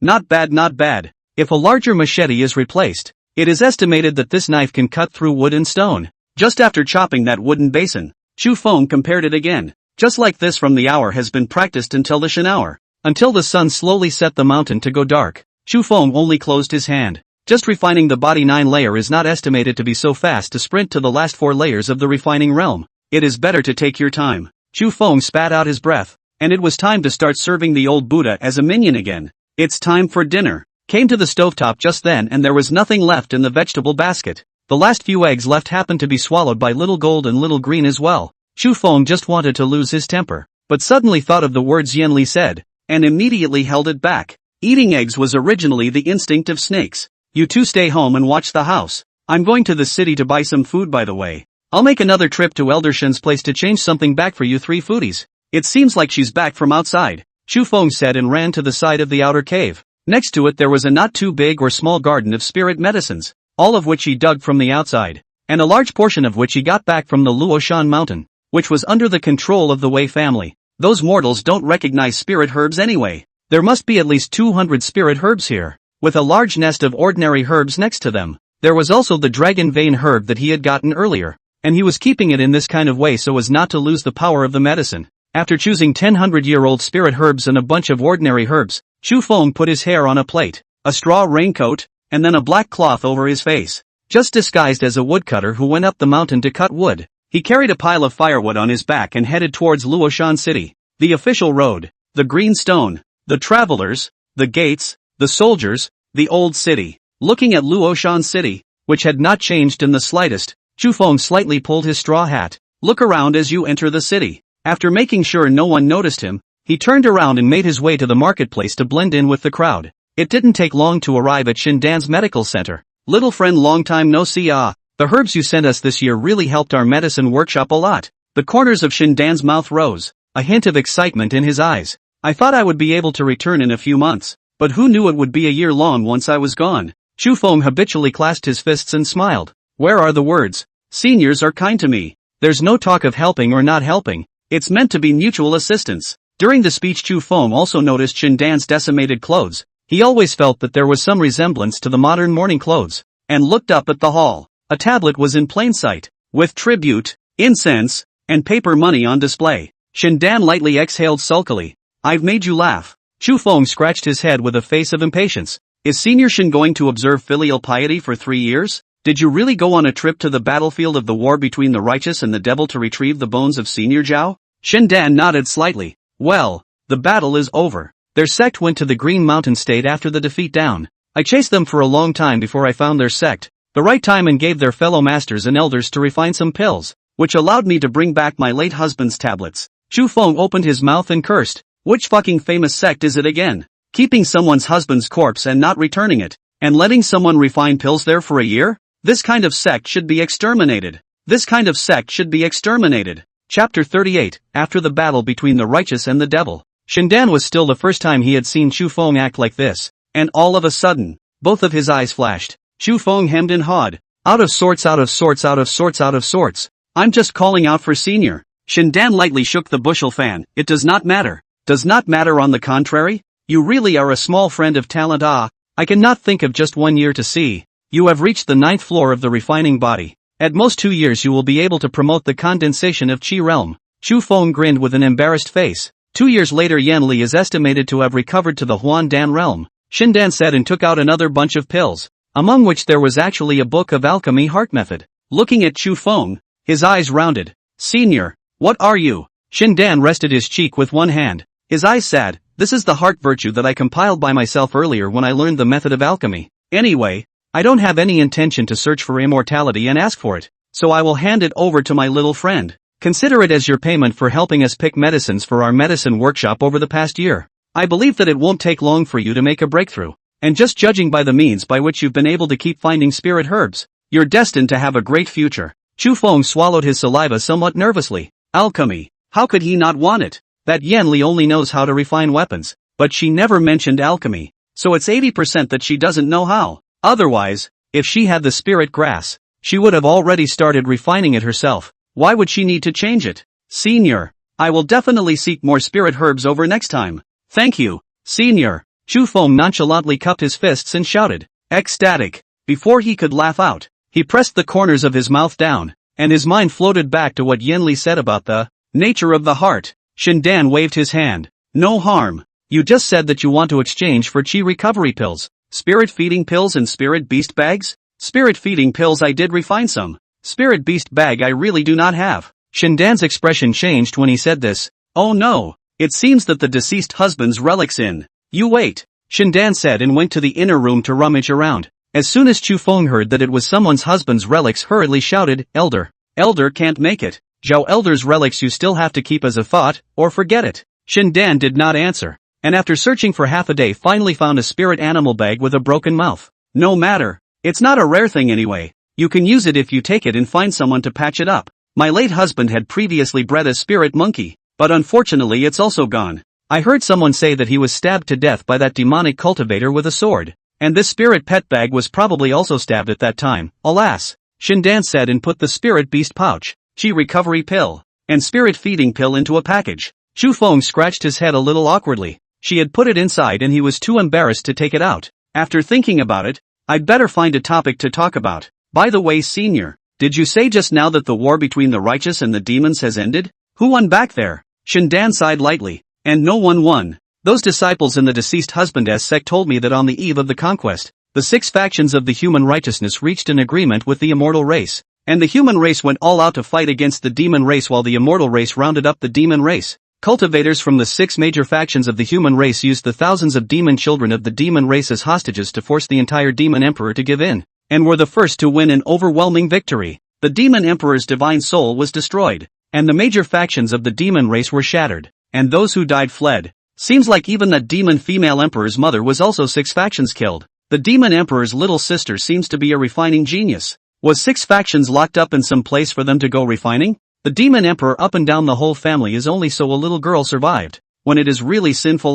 Speaker 1: Not bad, not bad. If a larger machete is replaced, it is estimated that this knife can cut through wood and stone. Just after chopping that wooden basin, Chu Feng compared it again. Just like this from the hour has been practiced until the Shan hour. Until the sun slowly set the mountain to go dark. Chu Feng only closed his hand. Just refining the body 9 layer is not estimated to be so fast to sprint to the last 4 layers of the refining realm. It is better to take your time. Chu Feng spat out his breath, and it was time to start serving the old Buddha as a minion again. It's time for dinner. Came to the stovetop just then and there was nothing left in the vegetable basket. The last few eggs left happened to be swallowed by Little Gold and Little Green as well. Chu Feng just wanted to lose his temper, but suddenly thought of the words Yenli said, and immediately held it back. Eating eggs was originally the instinct of snakes. You two stay home and watch the house. I'm going to the city to buy some food, by the way. I'll make another trip to Elder Shen's place to change something back for you 3 foodies. It seems like she's back from outside, Chu Feng said and ran to the side of the outer cave. Next to it there was a not too big or small garden of spirit medicines, all of which he dug from the outside, and a large portion of which he got back from the Luoshan mountain, which was under the control of the Wei family. Those mortals don't recognize spirit herbs anyway. There must be at least 200 spirit herbs here. with a large nest of ordinary herbs next to them. There was also the dragon vein herb that he had gotten earlier, and he was keeping it in this kind of way so as not to lose the power of the medicine. After choosing 10 100-year-old spirit herbs and a bunch of ordinary herbs, Chu Feng put his hair on a plate, a straw raincoat, and then a black cloth over his face. Just disguised as a woodcutter who went up the mountain to cut wood, he carried a pile of firewood on his back and headed towards Luoshan City. The official road, the green stone, the travelers, the gates, the soldiers, the old city. Looking at Luoshan City, which had not changed in the slightest, Chu Feng slightly pulled his straw hat. Look around as you enter the city. After making sure no one noticed him, he turned around and made his way to the marketplace to blend in with the crowd. It didn't take long to arrive at Shindan's medical center. Little friend, long time no see. The herbs you sent us this year really helped our medicine workshop a lot. The corners of Shindan's mouth rose, a hint of excitement in his eyes. I thought I would be able to return in a few months, but who knew it would be a year long once I was gone. Chu Feng habitually clasped his fists and smiled. Where are the words? Seniors are kind to me. There's no talk of helping or not helping. It's meant to be mutual assistance. During the speech, Chu Feng also noticed Shindan's decimated clothes. He always felt that there was some resemblance to the modern mourning clothes, and looked up at the hall. A tablet was in plain sight, with tribute, incense, and paper money on display. Shindan lightly exhaled sulkily. I've made you laugh. Chu Feng scratched his head with a face of impatience. Is Senior Shin going to observe filial piety for 3 years? Did you really go on a trip to the battlefield of the war between the righteous and the devil to retrieve the bones of Senior Zhao? Shindan nodded slightly. Well, the battle is over. Their sect went to the Green Mountain State after the defeat down. I chased them for a long time before I found their sect, the right time, and gave their fellow masters and elders to refine some pills, which allowed me to bring back my late husband's tablets. Chu Feng opened his mouth and cursed. Which fucking famous sect is it again? Keeping someone's husband's corpse and not returning it, and letting someone refine pills there for a year? This kind of sect should be exterminated. This kind of sect should be exterminated. Chapter 38, After the battle between the righteous and the devil. Shindan was still the first time he had seen Chu Feng act like this, and all of a sudden, both of his eyes flashed. Chu Feng hemmed and hawed. Out of sorts, out of sorts, out of sorts, out of sorts. I'm just calling out for Senior. Shindan lightly shook the bushel fan. It does not matter. Does not matter, on the contrary? You really are a small friend of talent. I cannot think of just 1 year to see. You have reached the 9th floor of the refining body. At most 2 years you will be able to promote the condensation of Qi realm. Chu Feng grinned with an embarrassed face. 2 years later Yan Li is estimated to have recovered to the Huan Dan realm. Shindan said and took out another bunch of pills, among which there was actually a book of alchemy heart method. Looking at Chu Feng, his eyes rounded. Senior, what are you? Shindan rested his cheek with one hand. His eyes sad. This is the heart virtue that I compiled by myself earlier when I learned the method of alchemy. Anyway, I don't have any intention to search for immortality and ask for it, so I will hand it over to my little friend. Consider it as your payment for helping us pick medicines for our medicine workshop over the past year. I believe that it won't take long for you to make a breakthrough, and just judging by the means by which you've been able to keep finding spirit herbs, you're destined to have a great future. Chu Feng swallowed his saliva somewhat nervously. Alchemy. How could he not want it? That Yan Li only knows how to refine weapons, but she never mentioned alchemy, so it's 80% that she doesn't know how. Otherwise, if she had the spirit grass, she would have already started refining it herself. Why would she need to change it? Senior, I will definitely seek more spirit herbs over next time. Thank you, Senior. Chu Feng nonchalantly cupped his fists and shouted, ecstatic. Before he could laugh out, he pressed the corners of his mouth down, and his mind floated back to what Yan Li said about the nature of the heart. Shindan waved his hand. No harm. You just said that you want to exchange for Qi recovery pills, spirit feeding pills and spirit beast bags? Spirit feeding pills I did refine some. Spirit beast bag I really do not have. Shindan's expression changed when he said this. Oh no, it seems that the deceased husband's relics in. You wait, Shindan said and went to the inner room to rummage around. As soon as Chu Feng heard that it was someone's husband's relics, hurriedly shouted, Elder. Elder can't make it. Zhao Elder's relics you still have to keep as a thought, or forget it. Shindan did not answer, and after searching for half a day finally found a spirit animal bag with a broken mouth. No matter. It's not a rare thing anyway. You can use it if you take it and find someone to patch it up. My late husband had previously bred a spirit monkey, but unfortunately it's also gone. I heard someone say that he was stabbed to death by that demonic cultivator with a sword, and this spirit pet bag was probably also stabbed at that time. Alas, Shindan said and put the spirit beast pouch, Qi recovery pill, and spirit feeding pill into a package. Chu Feng scratched his head a little awkwardly. She had put it inside and he was too embarrassed to take it out. After thinking about it, I'd better find a topic to talk about. By the way, senior, did you say just now that the war between the righteous and the demons has ended? Who won back there? Shindan sighed lightly. And no one won. Those disciples and the deceased husband's sect told me that on the eve of the conquest, the 6 factions of the human righteousness reached an agreement with the immortal race. And the human race went all out to fight against the demon race while the immortal race rounded up the demon race. Cultivators from the 6 major factions of the human race used the thousands of demon children of the demon race as hostages to force the entire demon emperor to give in, and were the first to win an overwhelming victory. The demon emperor's divine soul was destroyed, and the major factions of the demon race were shattered, and those who died fled. Seems like even that demon female emperor's mother was also 6 factions killed. The demon emperor's little sister seems to be a refining genius. Was 6 factions locked up in some place for them to go refining? The demon emperor up and down the whole family is only so a little girl survived, when it is really sinful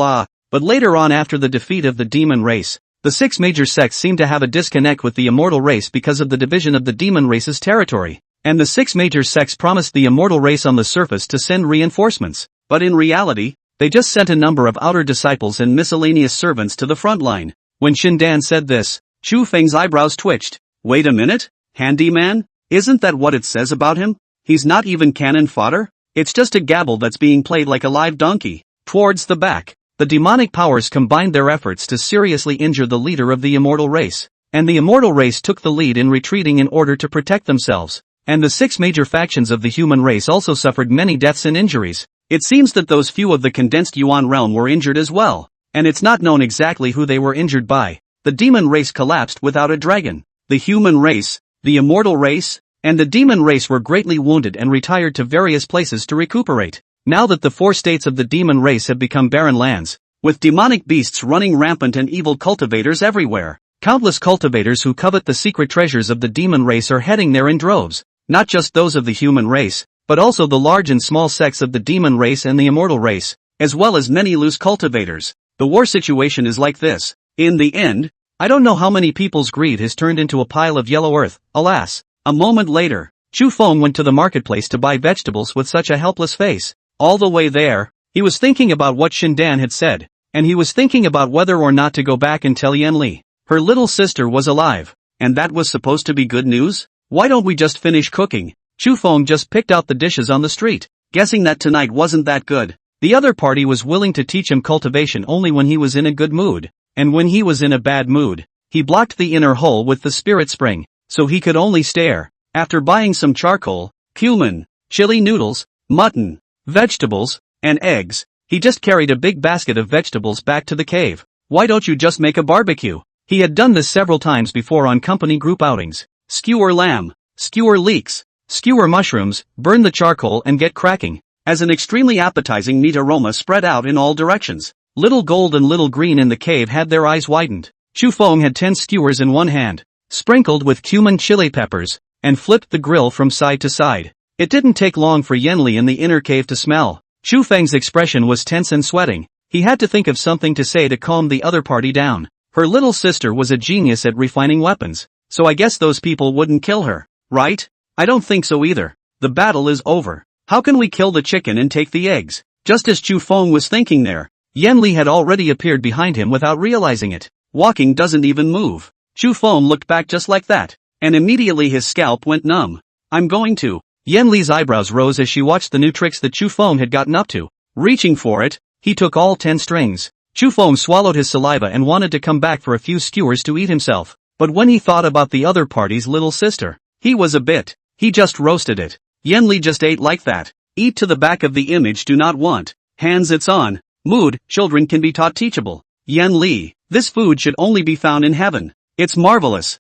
Speaker 1: but later on after the defeat of the demon race, the 6 major sects seem to have a disconnect with the immortal race because of the division of the demon race's territory, and the 6 major sects promised the immortal race on the surface to send reinforcements, but in reality, they just sent a number of outer disciples and miscellaneous servants to the front line. When Shindan said this, Chu Feng's eyebrows twitched. Wait a minute? Handyman? Isn't that what it says about him? He's not even cannon fodder? It's just a gabble that's being played like a live donkey. Towards the back, the demonic powers combined their efforts to seriously injure the leader of the immortal race, and the immortal race took the lead in retreating in order to protect themselves, and the 6 major factions of the human race also suffered many deaths and injuries. It seems that those few of the condensed Yuan realm were injured as well, and it's not known exactly who they were injured by. The demon race collapsed without a dragon. The human race, the immortal race, and the demon race were greatly wounded and retired to various places to recuperate. Now that the 4 states of the demon race have become barren lands, with demonic beasts running rampant and evil cultivators everywhere, countless cultivators who covet the secret treasures of the demon race are heading there in droves, not just those of the human race, but also the large and small sects of the demon race and the immortal race, as well as many loose cultivators. The war situation is like this. In the end, I don't know how many people's greed has turned into a pile of yellow earth, alas. A moment later, Chu Feng went to the marketplace to buy vegetables with such a helpless face. All the way there, he was thinking about what Shindan had said, and he was thinking about whether or not to go back and tell Yanli. Her little sister was alive, and that was supposed to be good news? Why don't we just finish cooking? Chu Feng just picked out the dishes on the street, guessing that tonight wasn't that good. The other party was willing to teach him cultivation only when he was in a good mood, and when he was in a bad mood, he blocked the inner hole with the spirit spring, so he could only stare. After buying some charcoal, cumin, chili noodles, mutton, vegetables, and eggs, he just carried a big basket of vegetables back to the cave. Why don't you just make a barbecue? He had done this several times before on company group outings. Skewer lamb, skewer leeks, skewer mushrooms, burn the charcoal and get cracking. As an extremely appetizing meat aroma spread out in all directions, Little Gold and Little Green in the cave had their eyes widened. Chu Feng had 10 skewers in one hand, sprinkled with cumin chili peppers, and flipped the grill from side to side. It didn't take long for Yanli in the inner cave to smell. Chu Feng's expression was tense and sweating. He had to think of something to say to calm the other party down. Her little sister was a genius at refining weapons, so I guess those people wouldn't kill her, right? I don't think so either. The battle is over. How can we kill the chicken and take the eggs? Just as Chu Feng was thinking there, Yanli had already appeared behind him without realizing it. Walking doesn't even move. Chu Feng looked back just like that, and immediately his scalp went numb. I'm going to. Yanli's eyebrows rose as she watched the new tricks that Chu Feng had gotten up to. Reaching for it, he took all 10 strings. Chu Feng swallowed his saliva and wanted to come back for a few skewers to eat himself, but when he thought about the other party's little sister, he was a bit. He just roasted it. Yanli just ate like that. Eat to the back of the image do not want. Hands it's on. Mood, children can be taught teachable. Yanli, this food should only be found in heaven. It's marvelous.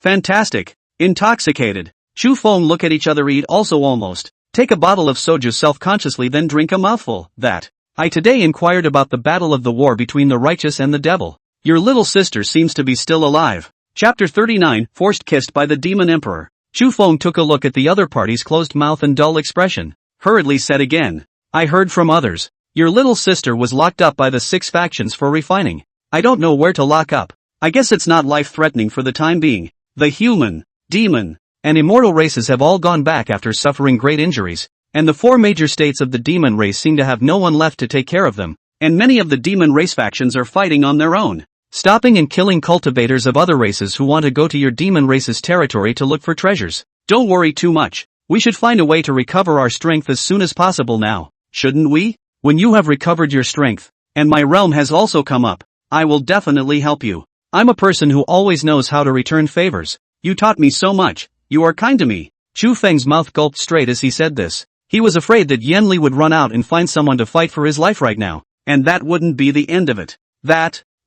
Speaker 1: Fantastic. Intoxicated. Chu Feng look at each other eat also almost. Take a bottle of soju self-consciously then drink a mouthful. That. I today inquired about the battle of the war between the righteous and the devil. Your little sister seems to be still alive. Chapter 39, Forced Kissed by the Demon Emperor. Chu Feng took a look at the other party's closed mouth and dull expression. Hurriedly said again. I heard from others. Your little sister was locked up by the 6 factions for refining. I don't know where to lock up. I guess it's not life-threatening for the time being. The human, demon, and immortal races have all gone back after suffering great injuries, and the 4 major states of the demon race seem to have no one left to take care of them, and many of the demon race factions are fighting on their own. stopping and killing cultivators of other races who want to go to your demon race's territory to look for treasures. Don't worry too much. We should find a way to recover our strength as soon as possible now, shouldn't we? When you have recovered your strength, and my realm has also come up, I will definitely help you. I'm a person who always knows how to return favors. You taught me so much. You are kind to me. Chu Feng's mouth gulped straight as he said this. He was afraid that Yen Li would run out and find someone to fight for his life right now, and that wouldn't be the end of it.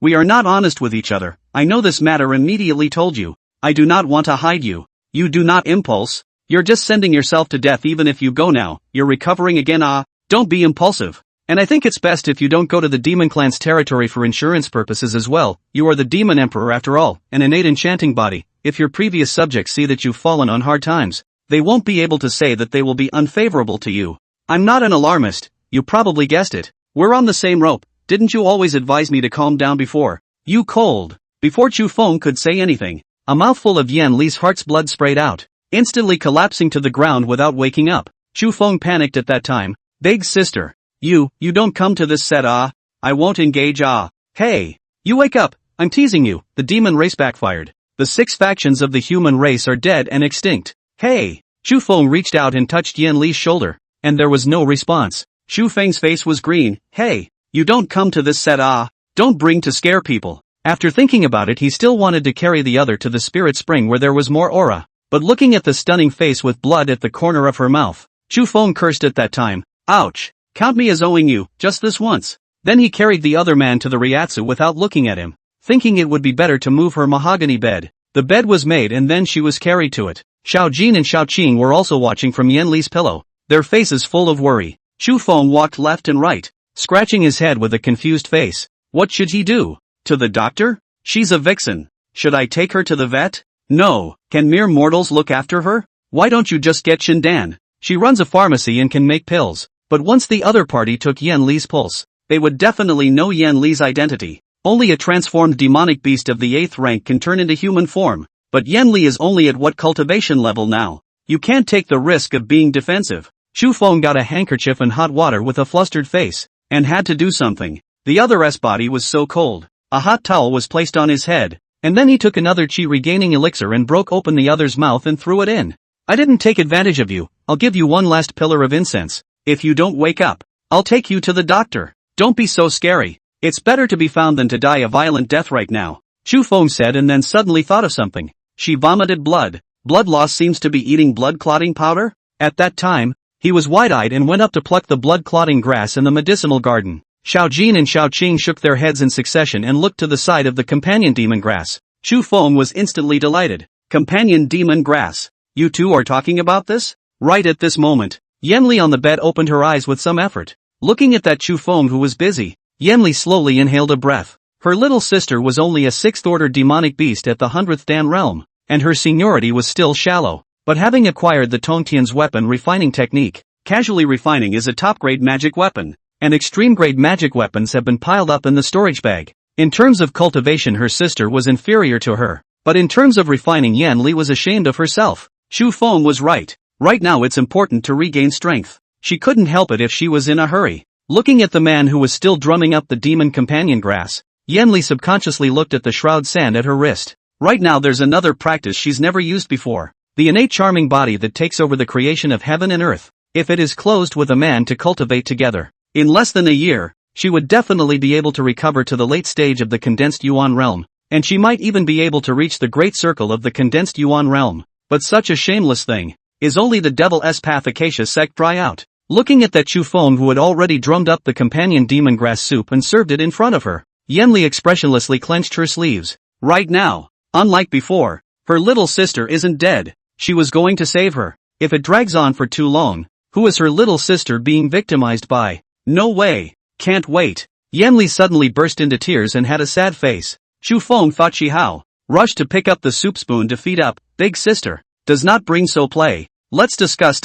Speaker 1: We are not honest with each other. I know this matter immediately told you. I do not want to hide you. You do not impulse. You're just sending yourself to death even if you go now. You're recovering again. Don't be impulsive. And I think it's best if you don't go to the demon clan's territory for insurance purposes as well. You are the demon emperor after all, an innate enchanting body. If your previous subjects see that you've fallen on hard times, they won't be able to say that they will be unfavorable to you. I'm not an alarmist. You probably guessed it. We're on the same rope. Didn't you always advise me to calm down before? You cold. Before Chu Feng could say anything, a mouthful of Yen Li's heart's blood sprayed out, instantly collapsing to the ground without waking up. Chu Feng panicked at that time. Big sister. You don't come to this set. I won't engage. Hey. You wake up. I'm teasing you. The demon race backfired. The 6 factions of the human race are dead and extinct. Hey. Chu Feng reached out and touched Yen Li's shoulder, and there was no response. Chu Feng's face was green. Hey. You don't come to this set. Don't bring to scare people. After thinking about it, he still wanted to carry the other to the spirit spring where there was more aura. But looking at the stunning face with blood at the corner of her mouth, Chu Feng cursed at that time. Ouch. Count me as owing you, just this once. Then he carried the other man to the Ryatsu without looking at him, thinking it would be better to move her mahogany bed. The bed was made and then she was carried to it. Xiao Jin and Xiao Qing were also watching from Yen Li's pillow, their faces full of worry. Chu Feng walked left and right, scratching his head with a confused face. What should he do? To the doctor? She's a vixen. Should I take her to the vet? No. Can mere mortals look after her? Why don't you just get Shindan? She runs a pharmacy and can make pills. But once the other party took Yen Li's pulse, they would definitely know Yen Li's identity. Only a transformed demonic beast of the 8th rank can turn into human form. But Yen Li is only at what cultivation level now? You can't take the risk of being defensive. Chu Feng got a handkerchief and hot water with a flustered face, and had to do something. The other's body was so cold. A hot towel was placed on his head, and then he took another chi regaining elixir and broke open the other's mouth and threw it in. I didn't take advantage of you. I'll give you one last pillar of incense. If you don't wake up, I'll take you to the doctor. Don't be so scary. It's better to be found than to die a violent death right now. Chu Feng said and then suddenly thought of something. She vomited blood. Blood loss seems to be eating blood clotting powder? At that time, he was wide-eyed and went up to pluck the blood-clotting grass in the medicinal garden. Xiao Jin and Xiao Qing shook their heads in succession and looked to the side of the companion demon grass. Chu Feng was instantly delighted. Companion demon grass. You two are talking about this? Right at this moment, Yen Li on the bed opened her eyes with some effort. Looking at that Chu Feng who was busy, Yen Li slowly inhaled a breath. Her little sister was only a 6th-order demonic beast at the 100th Dan realm, and her seniority was still shallow. But having acquired the Tongtian's weapon refining technique, casually refining is a top-grade magic weapon, and extreme-grade magic weapons have been piled up in the storage bag. In terms of cultivation her sister was inferior to her, but in terms of refining Yen Li was ashamed of herself. Chu Feng was right. Right now it's important to regain strength. She couldn't help it if she was in a hurry. Looking at the man who was still drumming up the demon companion grass, Yen Li subconsciously looked at the shroud sand at her wrist. Right now there's another practice she's never used before. The innate charming body that takes over the creation of heaven and earth. If it is closed with a man to cultivate together, in less than a year, she would definitely be able to recover to the late stage of the condensed Yuan realm, and she might even be able to reach the great circle of the condensed Yuan realm. But such a shameless thing. Is only the devil's path Acacia sect dry out? Looking at that Chu Feng who had already drummed up the companion demon grass soup and served it in front of her, Yen Li expressionlessly clenched her sleeves. Right now, unlike before, her little sister isn't dead. She was going to save her. If it drags on for too long, who is her little sister being victimized by? No way. Can't wait. Yen Li suddenly burst into tears and had a sad face. Chu Feng thought she rushed to pick up the soup spoon to feed up. Big sister. Does not bring so play. Let's discuss.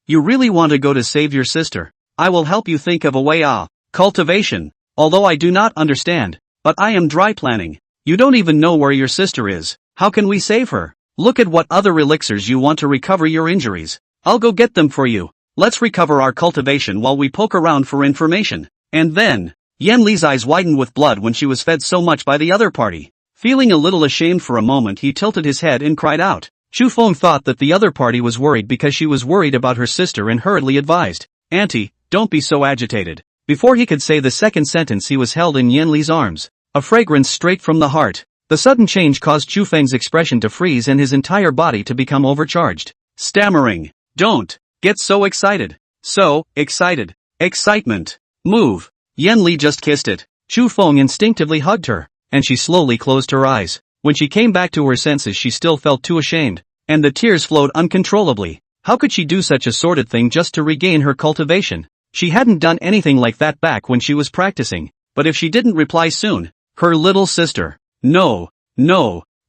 Speaker 1: You really want to go to save your sister? I will help you think of a way. Cultivation. Although I do not understand, but I am dry planning. You don't even know where your sister is. How can we save her? Look at what other elixirs you want to recover your injuries. I'll go get them for you. Let's recover our cultivation while we poke around for information. And then, Yan Li's eyes widened with blood when she was fed so much by the other party. Feeling a little ashamed for a moment, he tilted his head and cried out. Chu Feng thought that the other party was worried because she was worried about her sister and hurriedly advised, "Auntie, don't be so agitated." Before he could say the second sentence, he was held in Yan Li's arms. A fragrance straight from the heart. The sudden change caused Chu Feng's expression to freeze and his entire body to become overcharged. Stammering, "Don't get so excited. So excited. Excitement. Move." Yan Li just kissed it. Chu Feng instinctively hugged her, and she slowly closed her eyes. When she came back to her senses, she still felt too ashamed, and the tears flowed uncontrollably. How could she do such a sordid thing just to regain her cultivation? She hadn't done anything like that back when she was practicing, but if she didn't reply soon, her little sister. No,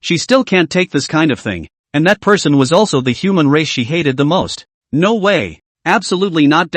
Speaker 1: she still can't take this kind of thing, and that person was also the human race she hated the most. No way. Absolutely not.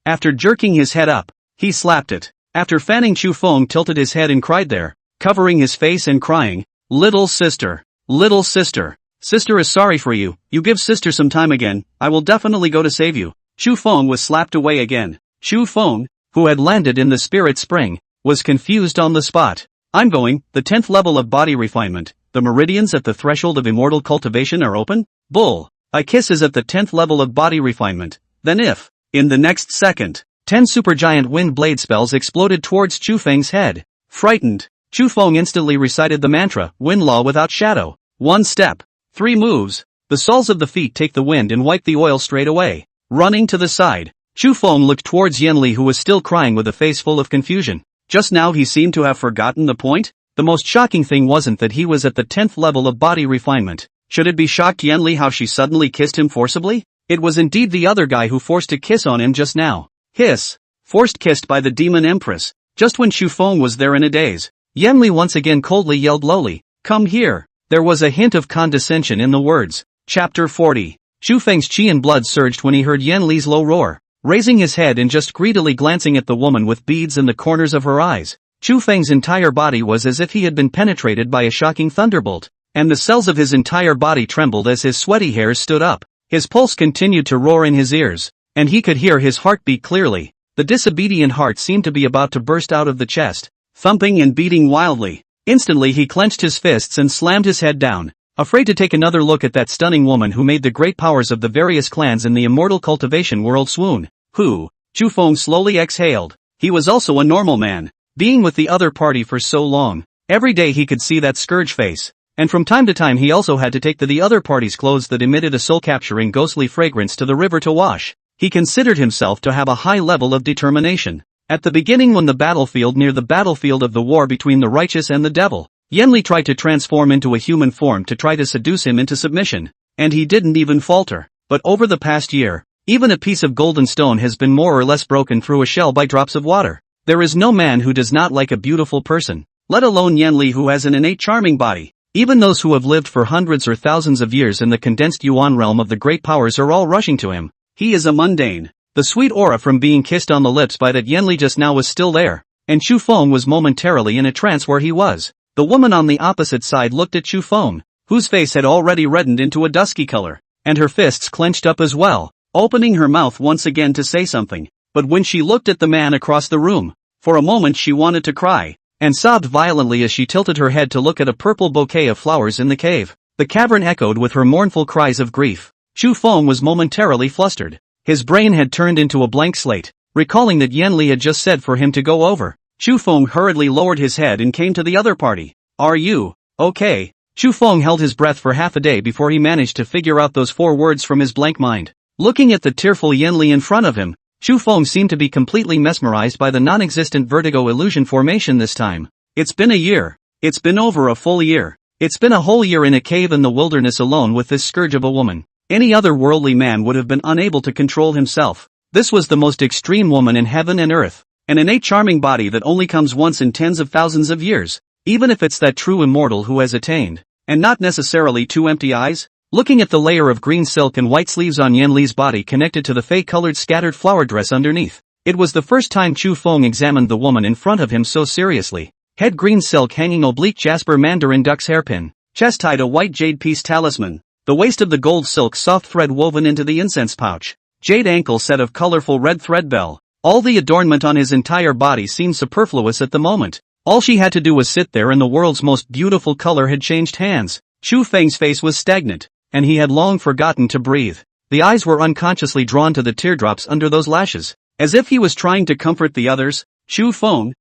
Speaker 1: After jerking his head up, he slapped it. After fanning, Chu Feng tilted his head and cried there, covering his face and crying, "Little sister. Little sister. Sister is sorry for you. You give sister some time again. I will definitely go to save you." Chu Feng was slapped away again. Chu Feng, who had landed in the spirit spring, was confused on the spot. "I'm going, the 10th level of body refinement. The meridians at the threshold of immortal cultivation are open? Bull. A kiss is at the 10th level of body refinement. Then if, in the next second, 10 supergiant wind blade spells exploded towards Chu Feng's head. Frightened, Chu Feng instantly recited the mantra, Wind Law without shadow. 1 step. 3 moves. The soles of the feet take the wind and wipe the oil straight away. Running to the side, Chu Feng looked towards Yan Li, who was still crying with a face full of confusion. Just now he seemed to have forgotten the point. The most shocking thing wasn't that he was at the 10th level of body refinement. Should it be shocked Yan Li how she suddenly kissed him forcibly? It was indeed the other guy who forced a kiss on him just now. Hiss. Forced kissed by the demon empress. Just when Chu Feng was there in a daze, Yan Li once again coldly yelled lowly, "Come here." There was a hint of condescension in the words. Chapter 40. Chu Feng's chi and blood surged when he heard Yan Li's low roar. Raising his head and just greedily glancing at the woman with beads in the corners of her eyes, Chu Feng's entire body was as if he had been penetrated by a shocking thunderbolt, and the cells of his entire body trembled as his sweaty hairs stood up. His pulse continued to roar in his ears, and he could hear his heartbeat clearly. The disobedient heart seemed to be about to burst out of the chest, thumping and beating wildly. Instantly he clenched his fists and slammed his head down, afraid to take another look at that stunning woman who made the great powers of the various clans in the immortal cultivation world swoon. Who? Chu Feng slowly exhaled. He was also a normal man, being with the other party for so long. Every day he could see that scourge face, and from time to time he also had to take the other party's clothes that emitted a soul-capturing ghostly fragrance to the river to wash. He considered himself to have a high level of determination. At the beginning, when the battlefield near the battlefield of the war between the righteous and the devil, Yan Li tried to transform into a human form to try to seduce him into submission, and he didn't even falter. But over the past year, even a piece of golden stone has been more or less broken through a shell by drops of water. There is no man who does not like a beautiful person, let alone Yan Li, who has an innate charming body. Even those who have lived for hundreds or thousands of years in the condensed Yuan realm of the great powers are all rushing to him. He is a mundane. The sweet aura from being kissed on the lips by that Yan Li just now was still there, and Chu Feng was momentarily in a trance where he was. The woman on the opposite side looked at Chu Feng, whose face had already reddened into a dusky color, and her fists clenched up as well, opening her mouth once again to say something. But when she looked at the man across the room, for a moment she wanted to cry, and sobbed violently as she tilted her head to look at a purple bouquet of flowers in the cave. The cavern echoed with her mournful cries of grief. Chu Feng was momentarily flustered. His brain had turned into a blank slate, recalling that Yan Li had just said for him to go over. Chu Feng hurriedly lowered his head and came to the other party. "Are you okay?" Chu Feng held his breath for half a day before he managed to figure out those 4 words from his blank mind. Looking at the tearful Yan Li in front of him, Chu Feng seemed to be completely mesmerized by the non-existent vertigo illusion formation this time. It's been a year. It's been over a full year. It's been a whole year in a cave in the wilderness alone with this scourge of a woman. Any other worldly man would have been unable to control himself. This was the most extreme woman in heaven and earth. An innate charming body that only comes once in tens of thousands of years. Even if it's that true immortal who has attained, and not necessarily 2 empty eyes. Looking at the layer of green silk and white sleeves on Yan Li's body connected to the fey-colored scattered flower dress underneath, it was the first time Chu Feng examined the woman in front of him so seriously. Head green silk hanging oblique jasper mandarin duck's hairpin, chest tied a white jade piece talisman, the waist of the gold silk soft thread woven into the incense pouch, jade ankle set of colorful red thread bell, All the adornment on his entire body seemed superfluous at the moment. All she had to do was sit there and the world's most beautiful color had changed hands. Chu Feng's face was stagnant, and he had long forgotten to breathe. The eyes were unconsciously drawn to the teardrops under those lashes, as if he was trying to comfort the others. Chu Feng,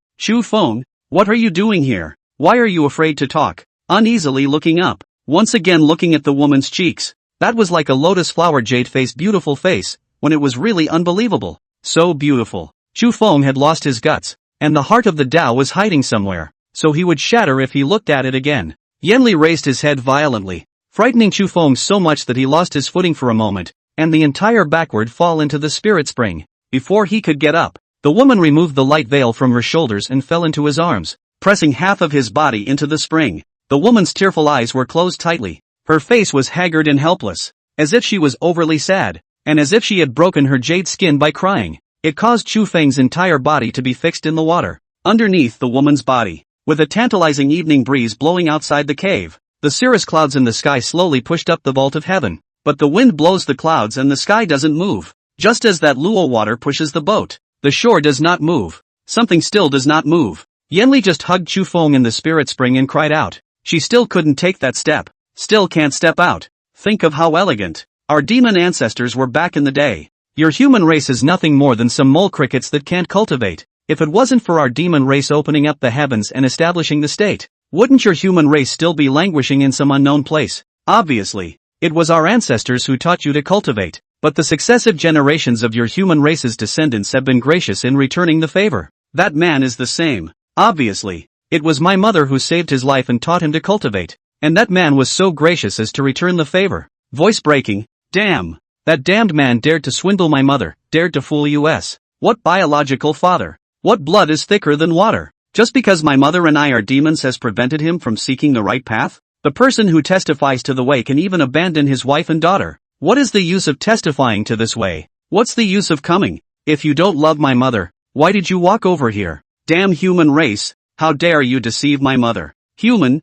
Speaker 1: what are you doing here? Why are you afraid to talk? Uneasily looking up, once again looking at the woman's cheeks. That was like a lotus flower jade-faced beautiful face, when it was really unbelievable. So beautiful. Chu Feng had lost his guts, and the heart of the Tao was hiding somewhere, so he would shatter if he looked at it again. Yanli raised his head violently, frightening Chu Feng so much that he lost his footing for a moment, and the entire backward fall into the spirit spring. Before he could get up, the woman removed the light veil from her shoulders and fell into his arms, pressing half of his body into the spring. The woman's tearful eyes were closed tightly. Her face was haggard and helpless, as if she was overly sad, and as if she had broken her jade skin by crying. It caused Chu Feng's entire body to be fixed in the water. Underneath the woman's body, with a tantalizing evening breeze blowing outside the cave, the cirrus clouds in the sky slowly pushed up the vault of heaven. But the wind blows the clouds and the sky doesn't move. Just as that luo water pushes the boat, the shore does not move. Something still does not move. Yanli just hugged Chu Feng in the spirit spring and cried out. She still couldn't take that step. Still can't step out. Think of how elegant our demon ancestors were back in the day. Your human race is nothing more than some mole crickets that can't cultivate. If it wasn't for our demon race opening up the heavens and establishing the state, wouldn't your human race still be languishing in some unknown place? Obviously, it was our ancestors who taught you to cultivate, but the successive generations of your human race's descendants have been gracious in returning the favor. That man is the same. Obviously, it was my mother who saved his life and taught him to cultivate, and that man was so gracious as to return the favor. Voice breaking. Damn. That damned man dared to swindle my mother, dared to fool us. What biological father? What blood is thicker than water? Just because my mother and I are demons has prevented him from seeking the right path? The person who testifies to the way can even abandon his wife and daughter. What is the use of testifying to this way? What's the use of coming? If you don't love my mother, why did you walk over here? Damn human race, how dare you deceive my mother? Human,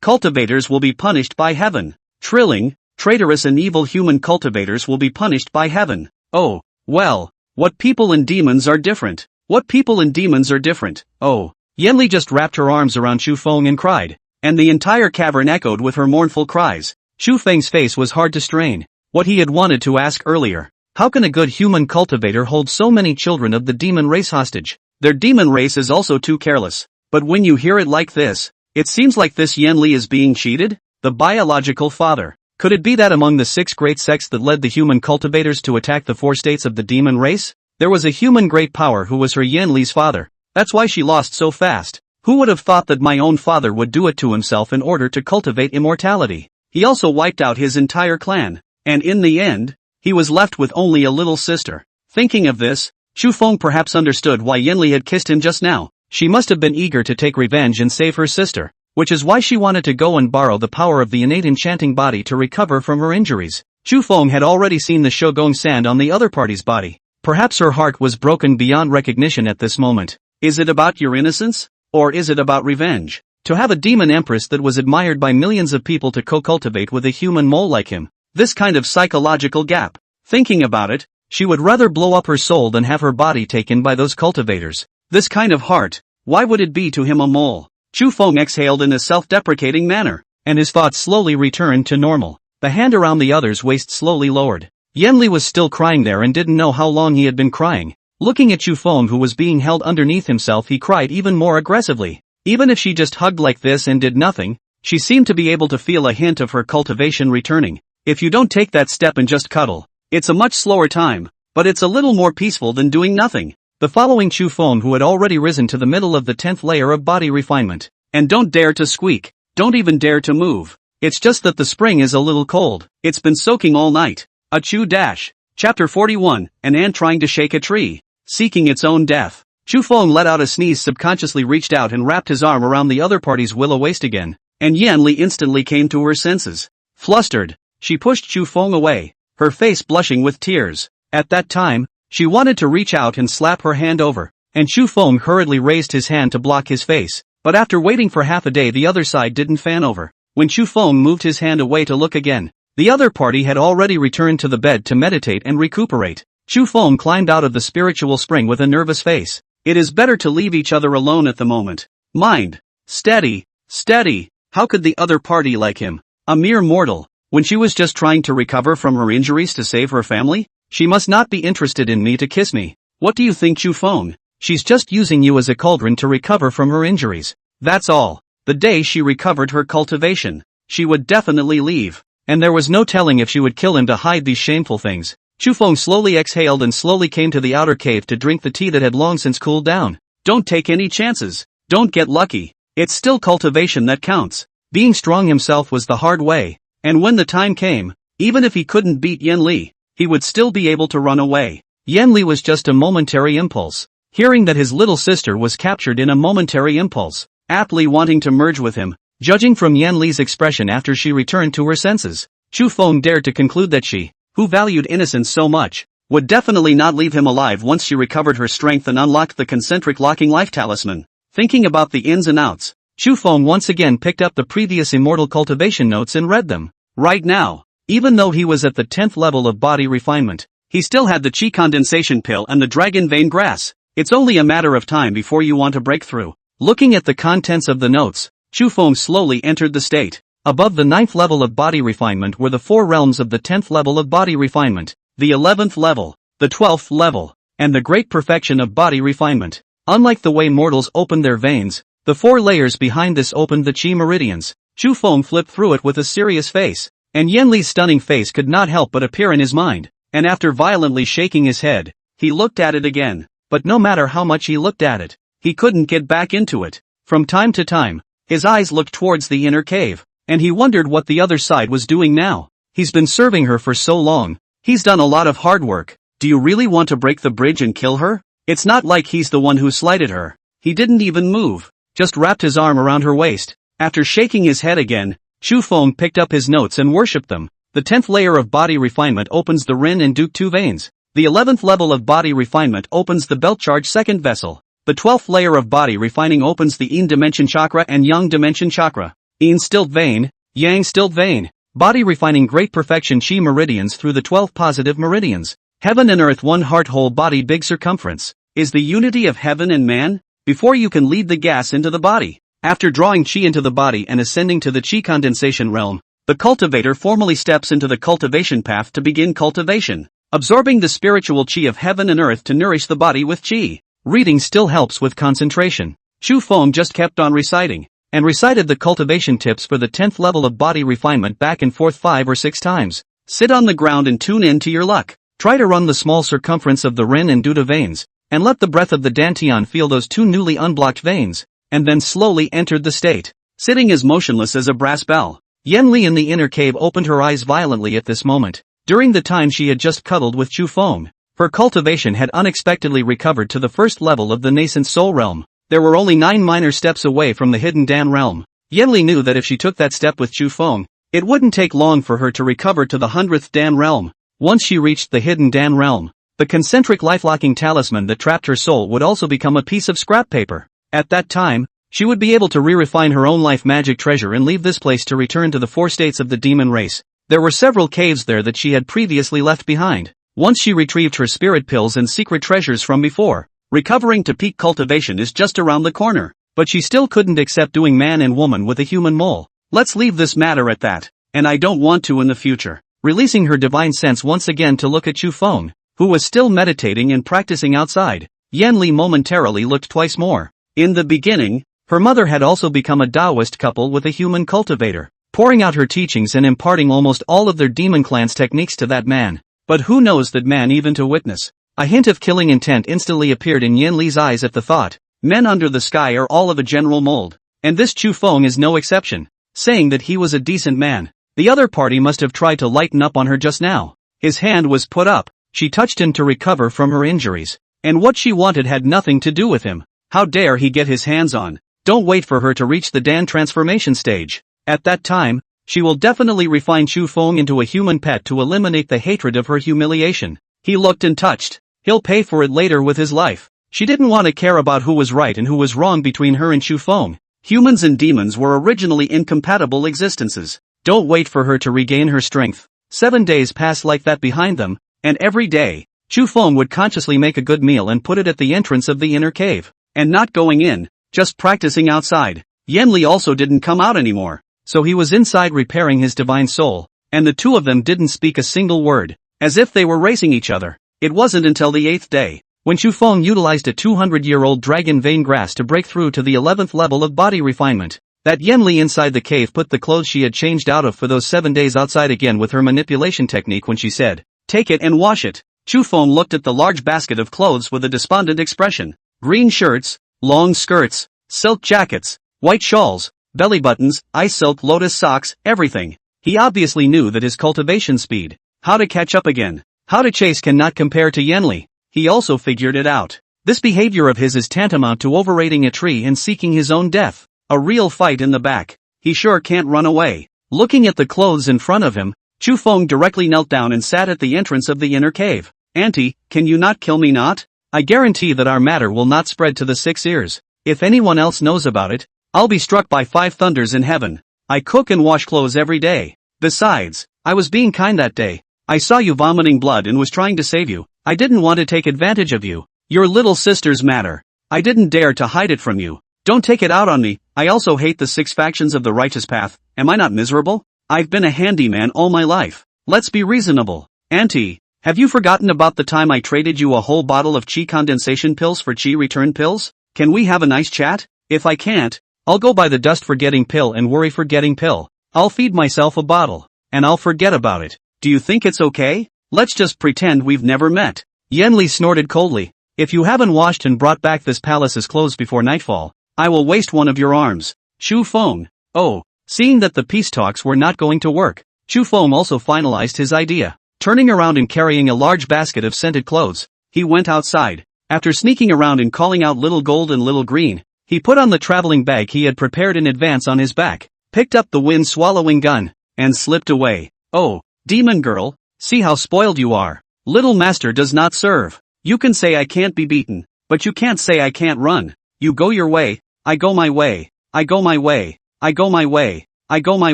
Speaker 1: cultivators will be punished by heaven. Trilling, traitorous and evil human cultivators will be punished by heaven. Oh, well, what people and demons are different. What people and demons are different. Oh. Yanli just wrapped her arms around Chu Feng and cried, and the entire cavern echoed with her mournful cries. Chu Feng's face was hard to strain. What he had wanted to ask earlier. How can a good human cultivator hold so many children of the demon race hostage? Their demon race is also too careless. But when you hear it like this, it seems like this Yanli is being cheated? The biological father. Could it be that among the 6 great sects that led the human cultivators to attack the 4 states of the demon race, there was a human great power who was her Yanli's father? That's why she lost so fast. Who would have thought that my own father would do it to himself in order to cultivate immortality? He also wiped out his entire clan, and in the end, he was left with only a little sister. Thinking of this, Chu Feng perhaps understood why Yanli had kissed him just now. She must have been eager to take revenge and save her sister, which is why she wanted to go and borrow the power of the innate enchanting body to recover from her injuries. Chu Feng had already seen the Shogun sand on the other party's body. Perhaps her heart was broken beyond recognition at this moment. Is it about your innocence? Or is it about revenge? To have a demon empress that was admired by millions of people to co-cultivate with a human mole like him. This kind of psychological gap. Thinking about it, she would rather blow up her soul than have her body taken by those cultivators. This kind of heart, why would it be to him a mole? Chu Feng exhaled in a self-deprecating manner, and his thoughts slowly returned to normal. The hand around the other's waist slowly lowered. Yanli was still crying there and didn't know how long he had been crying. Looking at Chu Feng who was being held underneath himself, he cried even more aggressively. Even if she just hugged like this and did nothing, she seemed to be able to feel a hint of her cultivation returning. If you don't take that step and just cuddle, it's a much slower time, but it's a little more peaceful than doing nothing. The following Chu Feng who had already risen to the middle of the 10th layer of body refinement. And don't dare to squeak. Don't even dare to move. It's just that the spring is a little cold. It's been soaking all night. Achoo dash. Chapter 41, an ant trying to shake a tree. Seeking its own death. Chu Feng let out a sneeze, subconsciously reached out and wrapped his arm around the other party's willow waist again. And Yanli instantly came to her senses. Flustered, she pushed Chu Feng away, her face blushing with tears. At that time, she wanted to reach out and slap her hand over, and Chu Feng hurriedly raised his hand to block his face, but after waiting for half a day the other side didn't fan over. When Chu Feng moved his hand away to look again, the other party had already returned to the bed to meditate and recuperate. Chu Feng climbed out of the spiritual spring with a nervous face. It is better to leave each other alone at the moment. Mind. Steady. Steady. How could the other party like him? A mere mortal. When she was just trying to recover from her injuries to save her family? She must not be interested in me to kiss me. What do you think, Chu Feng? She's just using you as a cauldron to recover from her injuries. That's all. The day she recovered her cultivation, she would definitely leave. And there was no telling if she would kill him to hide these shameful things. Chu Feng slowly exhaled and slowly came to the outer cave to drink the tea that had long since cooled down. Don't take any chances. Don't get lucky. It's still cultivation that counts. Being strong himself was the hard way. And when the time came, even if he couldn't beat Yen Li, he would still be able to run away. Yen Li was just a momentary impulse. Hearing that his little sister was captured in a momentary impulse, aptly wanting to merge with him, judging from Yen Li's expression after she returned to her senses, Chu Feng dared to conclude that she, who valued innocence so much, would definitely not leave him alive once she recovered her strength and unlocked the concentric locking life talisman. Thinking about the ins and outs, Chu Feng once again picked up the previous immortal cultivation notes and read them. Right now, even though he was at the 10th level of body refinement, he still had the Qi condensation pill and the dragon vein grass. It's only a matter of time before you want to break through. Looking at the contents of the notes, Chu Feng slowly entered the state. Above the 9th level of body refinement were the 4 realms of the 10th level of body refinement, the 11th level, the 12th level, and the great perfection of body refinement. Unlike the way mortals open their veins, the 4 layers behind this opened the Qi meridians. Chu Feng flipped through it with a serious face, and Yen Li's stunning face could not help but appear in his mind, and after violently shaking his head, he looked at it again, but no matter how much he looked at it, he couldn't get back into it. From time to time, his eyes looked towards the inner cave, and he wondered what the other side was doing now. He's been serving her for so long, he's done a lot of hard work. Do you really want to break the bridge and kill her? It's not like he's the one who slighted her. He didn't even move, just wrapped his arm around her waist. After shaking his head again, Chu Feng picked up his notes and worshipped them. The 10th layer of body refinement opens the Rin and Duke 2 veins. The 11th level of body refinement opens the belt charge second vessel. The 12th layer of body refining opens the Yin dimension chakra and Yang dimension chakra. Yin stilt vein, Yang stilt vein. Body refining great perfection Qi meridians through the 12 positive meridians. Heaven and earth, one heart, whole body, big circumference. Is the unity of heaven and man? Before you can lead the gas into the body. After drawing Qi into the body and ascending to the Qi condensation realm, the cultivator formally steps into the cultivation path to begin cultivation, absorbing the spiritual Qi of heaven and earth to nourish the body with Qi. Reading still helps with concentration. Chu Feng just kept on reciting, and recited the cultivation tips for the 10th level of body refinement back and forth 5 or 6 times. Sit on the ground and tune in to your luck. Try to run the small circumference of the Rin and Duda veins, and let the breath of the Dantian feel those 2 newly unblocked veins, and then slowly entered the state, sitting as motionless as a brass bell. Yen Li in the inner cave opened her eyes violently at this moment. During the time she had just cuddled with Chu Feng, her cultivation had unexpectedly recovered to the 1st level of the nascent soul realm. There were only 9 minor steps away from the hidden Dan realm. Yen Li knew that if she took that step with Chu Feng, it wouldn't take long for her to recover to the 100th Dan realm. Once she reached the hidden Dan realm, the concentric life-locking talisman that trapped her soul would also become a piece of scrap paper. At that time, she would be able to re-refine her own life magic treasure and leave this place to return to the 4 states of the demon race. There were several caves there that she had previously left behind. Once she retrieved her spirit pills and secret treasures from before, recovering to peak cultivation is just around the corner. But she still couldn't accept doing man and woman with a human mole. Let's leave this matter at that, and I don't want to in the future. Releasing her divine sense once again to look at Chu Feng, who was still meditating and practicing outside, Yen Li momentarily looked twice more. In the beginning, her mother had also become a Taoist couple with a human cultivator, pouring out her teachings and imparting almost all of their demon clan's techniques to that man. But who knows that man even to witness? A hint of killing intent instantly appeared in Yen Li's eyes at the thought. Men under the sky are all of a general mold, and this Chu Feng is no exception. Saying that he was a decent man, the other party must have tried to lighten up on her just now. His hand was put up, she touched him to recover from her injuries, and what she wanted had nothing to do with him. How dare he get his hands on? Don't wait for her to reach the Dan transformation stage. At that time, she will definitely refine Chu Feng into a human pet to eliminate the hatred of her humiliation. He looked and touched. He'll pay for it later with his life. She didn't want to care about who was right and who was wrong between her and Chu Feng. Humans and demons were originally incompatible existences. Don't wait for her to regain her strength. 7 days passed like that behind them, and every day, Chu Feng would consciously make a good meal and put it at the entrance of the inner cave. And not going in, just practicing outside. Yanli also didn't come out anymore, so he was inside repairing his divine soul, and the two of them didn't speak a single word, as if they were racing each other. It wasn't until the 8th day, when Chu Feng utilized a 200-year-old dragon vein grass to break through to the 11th level of body refinement, that Yanli inside the cave put the clothes she had changed out of for those 7 days outside again with her manipulation technique when she said, "Take it and wash it." Chu Feng looked at the large basket of clothes with a despondent expression. Green shirts, long skirts, silk jackets, white shawls, belly buttons, ice silk lotus socks, everything. He obviously knew that his cultivation speed, how to catch up again, how to chase cannot compare to Yanli. He also figured it out. This behavior of his is tantamount to overrating a tree and seeking his own death. A real fight in the back. He sure can't run away. Looking at the clothes in front of him, Chu Feng directly knelt down and sat at the entrance of the inner cave. "Auntie, can you not kill me not? I guarantee that our matter will not spread to the 6 ears. If anyone else knows about it, I'll be struck by 5 thunders in heaven. I cook and wash clothes every day. Besides, I was being kind that day. I saw you vomiting blood and was trying to save you. I didn't want to take advantage of you. Your little sister's matter. I didn't dare to hide it from you. Don't take it out on me. I also hate the 6 factions of the righteous path. Am I not miserable? I've been a handyman all my life. Let's be reasonable. Auntie, have you forgotten about the time I traded you a whole bottle of chi condensation pills for chi return pills? Can we have a nice chat? If I can't, I'll go buy the dust forgetting pill and worry forgetting pill. I'll feed myself a bottle, and I'll forget about it. Do you think it's okay? Let's just pretend we've never met." Yanli snorted coldly. "If you haven't washed and brought back this palace's clothes before nightfall, I will waste one of your arms." Chu Feng. Oh, seeing that the peace talks were not going to work, Chu Feng also finalized his idea. Turning around and carrying a large basket of scented clothes, he went outside. After sneaking around and calling out Little Gold and Little Green, he put on the traveling bag he had prepared in advance on his back, picked up the wind-swallowing gun, and slipped away. "Oh, demon girl, see how spoiled you are. Little master does not serve. You can say I can't be beaten, but you can't say I can't run. You go your way, I go my way, I go my way, I go my way, I go my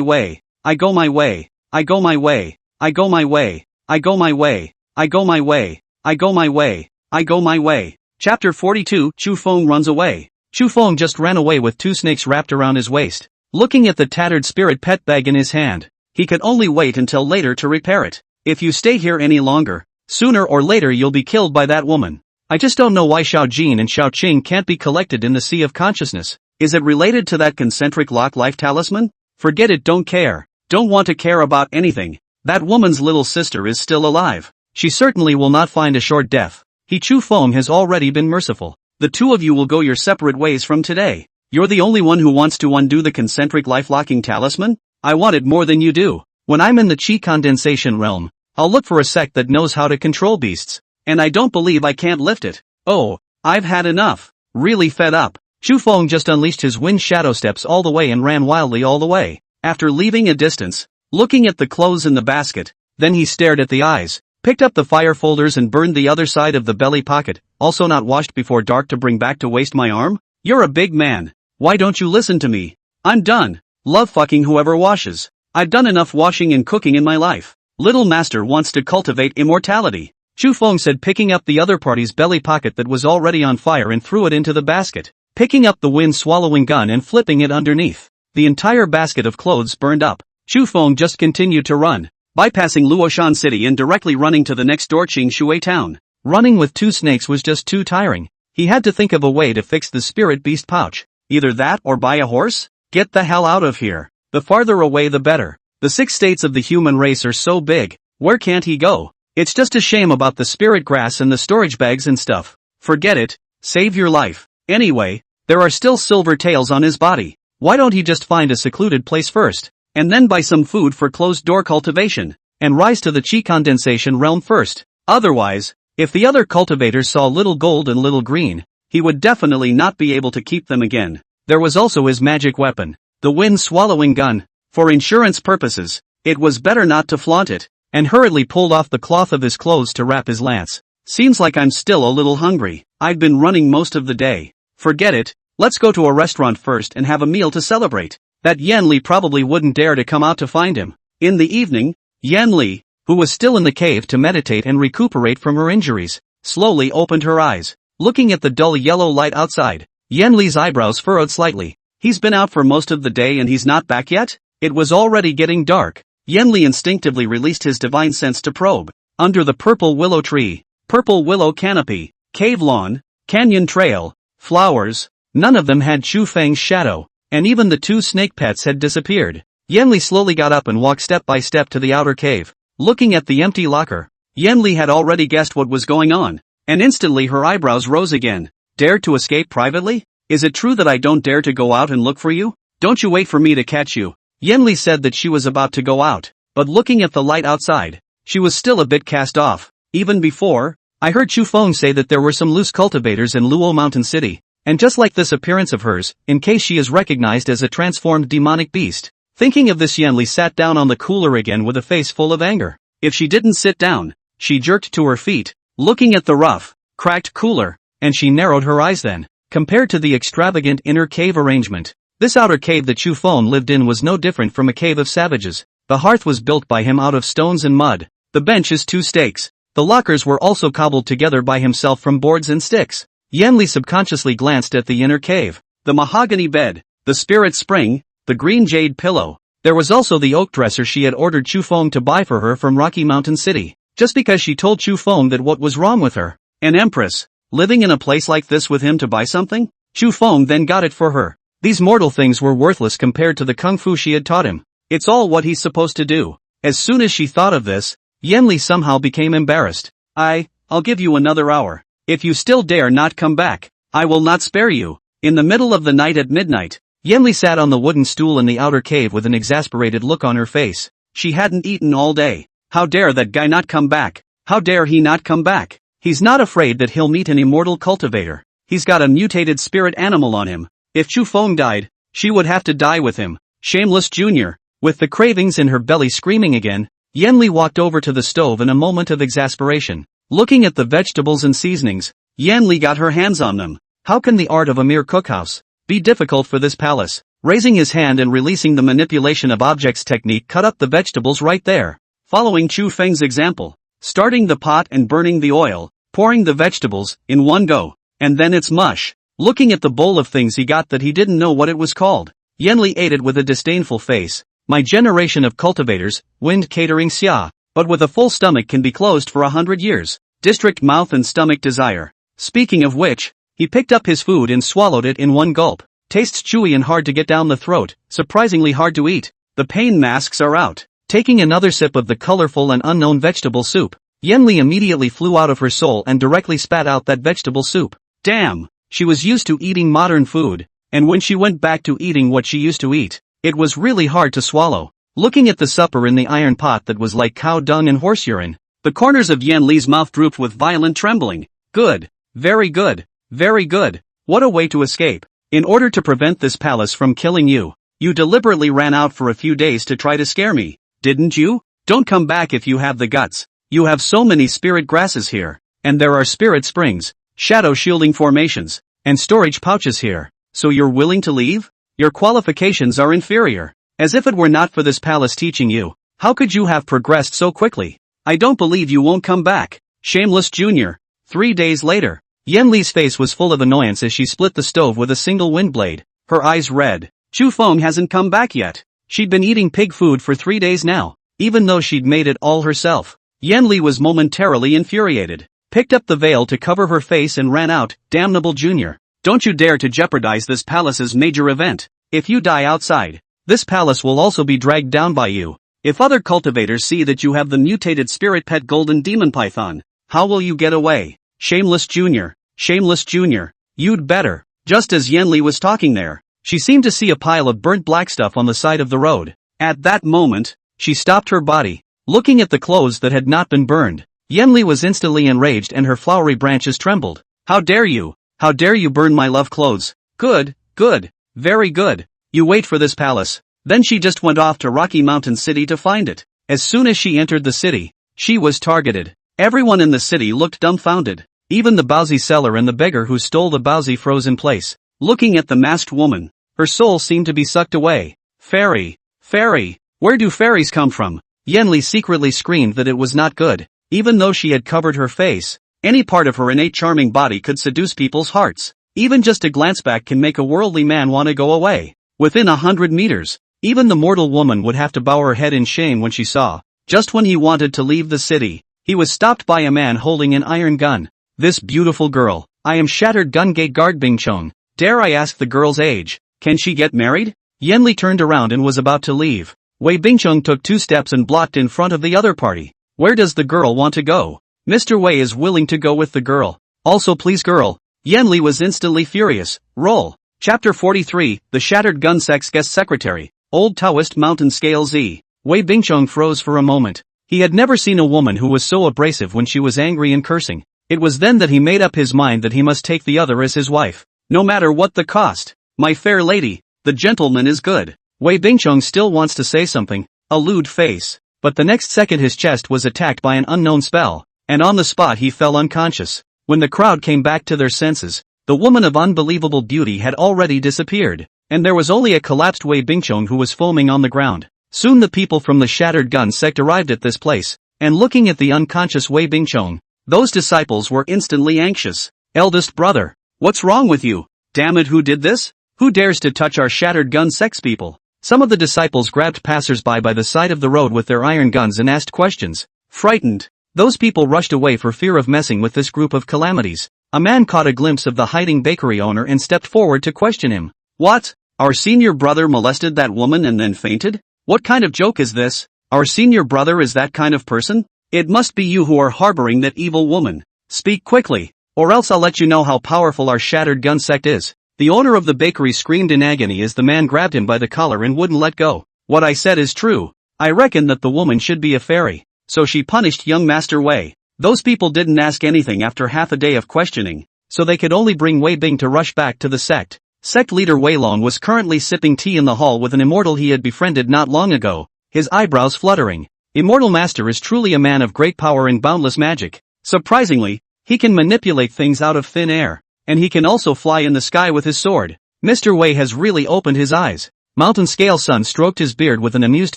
Speaker 1: way, I go my way, I go my way, I go my way, I go my way, I go my way, I go my way, I go my way." Chapter 42. Chu Feng runs away. Chu Feng just ran away with 2 snakes wrapped around his waist. Looking at the tattered spirit pet bag in his hand, he could only wait until later to repair it. "If you stay here any longer, sooner or later you'll be killed by that woman. I just don't know why Xiao Jin and Xiao Qing can't be collected in the Sea of Consciousness. Is it related to that concentric lock life talisman? Forget it, don't care. Don't want to care about anything. That woman's little sister is still alive. She certainly will not find a short death. Chu Feng has already been merciful. The 2 of you will go your separate ways from today. You're the only one who wants to undo the concentric life-locking talisman? I want it more than you do. When I'm in the chi condensation realm, I'll look for a sect that knows how to control beasts. And I don't believe I can't lift it. Oh, I've had enough. Really fed up." Chu Feng just unleashed his wind shadow steps all the way and ran wildly all the way. After leaving a distance, looking at the clothes in the basket, then he stared at the eyes, picked up the fire folders and burned the other side of the belly pocket. "Also not washed before dark to bring back to waste my arm? You're a big man. Why don't you listen to me? I'm done. Love fucking whoever washes. I've done enough washing and cooking in my life. Little master wants to cultivate immortality." Chu Feng said, picking up the other party's belly pocket that was already on fire and threw it into the basket, picking up the wind-swallowing gun and flipping it underneath. The entire basket of clothes burned up. Chu Feng just continued to run, bypassing Luoshan City and directly running to the next door Qingshui town. Running with 2 snakes was just too tiring. He had to think of a way to fix the spirit beast pouch. Either that or buy a horse? Get the hell out of here. The farther away the better. The 6 states of the human race are so big, where can't he go? It's just a shame about the spirit grass and the storage bags and stuff. Forget it, save your life. Anyway, there are still silver tails on his body. Why don't he just find a secluded place first, and then buy some food for closed-door cultivation, and rise to the chi condensation realm first? Otherwise, if the other cultivators saw Little Gold and Little Green, he would definitely not be able to keep them again. There was also his magic weapon, the wind-swallowing gun. For insurance purposes, it was better not to flaunt it, and hurriedly pulled off the cloth of his clothes to wrap his lance. "Seems like I'm still a little hungry. I've been running most of the day. Forget it, let's go to a restaurant first and have a meal to celebrate." That Yan Li probably wouldn't dare to come out to find him. In the evening, Yan Li, who was still in the cave to meditate and recuperate from her injuries, slowly opened her eyes. Looking at the dull yellow light outside, Yanli's eyebrows furrowed slightly. He's been out for most of the day and he's not back yet? It was already getting dark. Yanli instinctively released his divine sense to probe. Under the purple willow tree, purple willow canopy, cave lawn, canyon trail, flowers, none of them had Chu Feng's shadow, and even the two snake pets had disappeared. Yanli slowly got up and walked step by step to the outer cave. Looking at the empty locker, Yanli had already guessed what was going on, and instantly her eyebrows rose again. Dare to escape privately? Is it true that I don't dare to go out and look for you? Don't you wait for me to catch you. Yanli said that she was about to go out, but looking at the light outside, she was still a bit cast off. Even before, I heard Chu Feng say that there were some loose cultivators in Luo Mountain City, and just like this appearance of hers, in case she is recognized as a transformed demonic beast. Thinking of this, Yanli sat down on the cooler again with a face full of anger. If she didn't sit down, she jerked to her feet, looking at the rough, cracked cooler, and she narrowed her eyes then. Compared to the extravagant inner cave arrangement, this outer cave that Chu Feng lived in was no different from a cave of savages. The hearth was built by him out of stones and mud. The benches 2 stakes. The lockers were also cobbled together by himself from boards and sticks. Yanli subconsciously glanced at the inner cave. The mahogany bed, the spirit spring, the green jade pillow. There was also the oak dresser she had ordered Chu Feng to buy for her from Rocky Mountain City, just because she told Chu Feng that what was wrong with her. An empress, living in a place like this with him to buy something? Chu Feng then got it for her. These mortal things were worthless compared to the kung fu she had taught him. It's all what he's supposed to do. As soon as she thought of this, Yanli somehow became embarrassed. I'll give you another hour. If you still dare not come back, I will not spare you. In the middle of the night at midnight, Yanli sat on the wooden stool in the outer cave with an exasperated look on her face. She hadn't eaten all day. How dare that guy not come back? How dare he not come back? He's not afraid that he'll meet an immortal cultivator. He's got a mutated spirit animal on him. If Chu Feng died, she would have to die with him. Shameless Jr. With the cravings in her belly screaming again, Yanli walked over to the stove in a moment of exasperation. Looking at the vegetables and seasonings, Yanli got her hands on them. How can the art of a mere cookhouse be difficult for this palace? Raising his hand and releasing the manipulation of objects technique cut up the vegetables right there. Following Chu Feng's example, starting the pot and burning the oil, pouring the vegetables in one go, and then it's mush. Looking at the bowl of things he got that he didn't know what it was called, Yanli ate it with a disdainful face. My generation of cultivators, wind catering xia, but with a full stomach can be closed for 100 years. District mouth and stomach desire. Speaking of which, he picked up his food and swallowed it in one gulp. Tastes chewy and hard to get down the throat, surprisingly hard to eat. The pain masks are out. Taking another sip of the colorful and unknown vegetable soup, Yanli immediately flew out of her soul and directly spat out that vegetable soup. Damn! She was used to eating modern food, and when she went back to eating what she used to eat, it was really hard to swallow. Looking at the supper in the iron pot that was like cow dung and horse urine, the corners of Yanli's mouth drooped with violent trembling. Good. Very good. Very good. What a way to escape. In order to prevent this palace from killing you, you deliberately ran out for a few days to try to scare me, didn't you? Don't come back if you have the guts. You have so many spirit grasses here, and there are spirit springs, shadow shielding formations, and storage pouches here. So you're willing to leave? Your qualifications are inferior. As if it were not for this palace teaching you, how could you have progressed so quickly? I don't believe you won't come back. Shameless Jr. 3 days later, Yanli's face was full of annoyance as she split the stove with a single wind blade, her eyes red. Chu Feng hasn't come back yet. She'd been eating pig food for 3 days now, even though she'd made it all herself. Yanli was momentarily infuriated, picked up the veil to cover her face and ran out. Damnable Jr. Don't you dare to jeopardize this palace's major event. If you die outside, this palace will also be dragged down by you. If other cultivators see that you have the mutated spirit pet golden demon python, how will you get away? Shameless Jr. Shameless Jr. You'd better. Just as Yanli was talking there, she seemed to see a pile of burnt black stuff on the side of the road. At that moment, she stopped her body, looking at the clothes that had not been burned. Yanli was instantly enraged and her flowery branches trembled. How dare you? How dare you burn my love clothes? Good, good, very good. You wait for this palace. Then she just went off to Rocky Mountain City to find it. As soon as she entered the city, she was targeted. Everyone in the city looked dumbfounded. Even the Bowsy seller and the beggar who stole the Bowsy froze in place. Looking at the masked woman, her soul seemed to be sucked away. Fairy, fairy, where do fairies come from? Yanli secretly screamed that it was not good. Even though she had covered her face, any part of her innate charming body could seduce people's hearts. Even just a glance back can make a worldly man want to go away. Within 100 meters, even the mortal woman would have to bow her head in shame when she saw. Just when he wanted to leave the city, he was stopped by a man holding an iron gun. This beautiful girl. I am Shattered Gun Gate Guard Bingchong. Dare I ask the girl's age? Can she get married? Yanli turned around and was about to leave. Wei Bingchong took 2 steps and blocked in front of the other party. Where does the girl want to go? Mr. Wei is willing to go with the girl. Also please girl. Yanli was instantly furious. Roll. Chapter 43, The Shattered Gun Sect's Guest Secretary. Old Taoist Mountain Scale Z. Wei Bingchong froze for a moment. He had never seen a woman who was so abrasive when she was angry and cursing. It was then that he made up his mind that he must take the other as his wife. No matter what the cost. My fair lady, the gentleman is good. Wei Bingchong still wants to say something. A lewd face. But the next second his chest was attacked by an unknown spell, and on the spot he fell unconscious. When the crowd came back to their senses, the woman of unbelievable beauty had already disappeared, and there was only a collapsed Wei Bingchong who was foaming on the ground. Soon the people from the Shattered Gun sect arrived at this place, and looking at the unconscious Wei Bingchong, those disciples were instantly anxious. Eldest brother, what's wrong with you? Damn it, who did this? Who dares to touch our Shattered Gun sect's people? Some of the disciples grabbed passers-by by the side of the road with their iron guns and asked questions. Frightened, those people rushed away for fear of messing with this group of calamities. A man caught a glimpse of the hiding bakery owner and stepped forward to question him. What? Our senior brother molested that woman and then fainted? What kind of joke is this? Our senior brother is that kind of person? It must be you who are harboring that evil woman. Speak quickly, or else I'll let you know how powerful our Shattered Gun sect is. The owner of the bakery screamed in agony as the man grabbed him by the collar and wouldn't let go. What I said is true. I reckon that the woman should be a fairy. So she punished young Master Wei. Those people didn't ask anything after half a day of questioning, so they could only bring Wei Bing to rush back to the sect. Sect leader Wei Long was currently sipping tea in the hall with an immortal he had befriended not long ago, his eyebrows fluttering. Immortal Master is truly a man of great power and boundless magic. Surprisingly, he can manipulate things out of thin air. And he can also fly in the sky with his sword. Mr. Wei has really opened his eyes. Mountain Scale Sun stroked his beard with an amused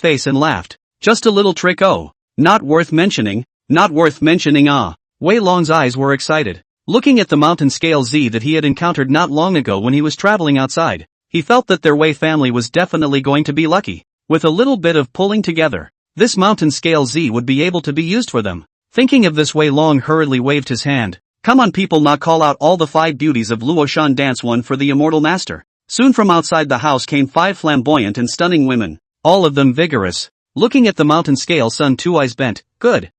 Speaker 1: face and laughed. Just a little trick, oh. Not worth mentioning. Not worth mentioning, ah. Wei Long's eyes were excited. Looking at the Mountain Scale Z that he had encountered not long ago when he was traveling outside, he felt that their Wei family was definitely going to be lucky. With a little bit of pulling together, this Mountain Scale Z would be able to be used for them. Thinking of this, Wei Long hurriedly waved his hand. Come on people, now call out all the 5 beauties of Luoshan, dance one for the Immortal Master. Soon from outside the house came 5 flamboyant and stunning women, all of them vigorous. Looking at the Mountain Scale Sun, 2 eyes bent. Good.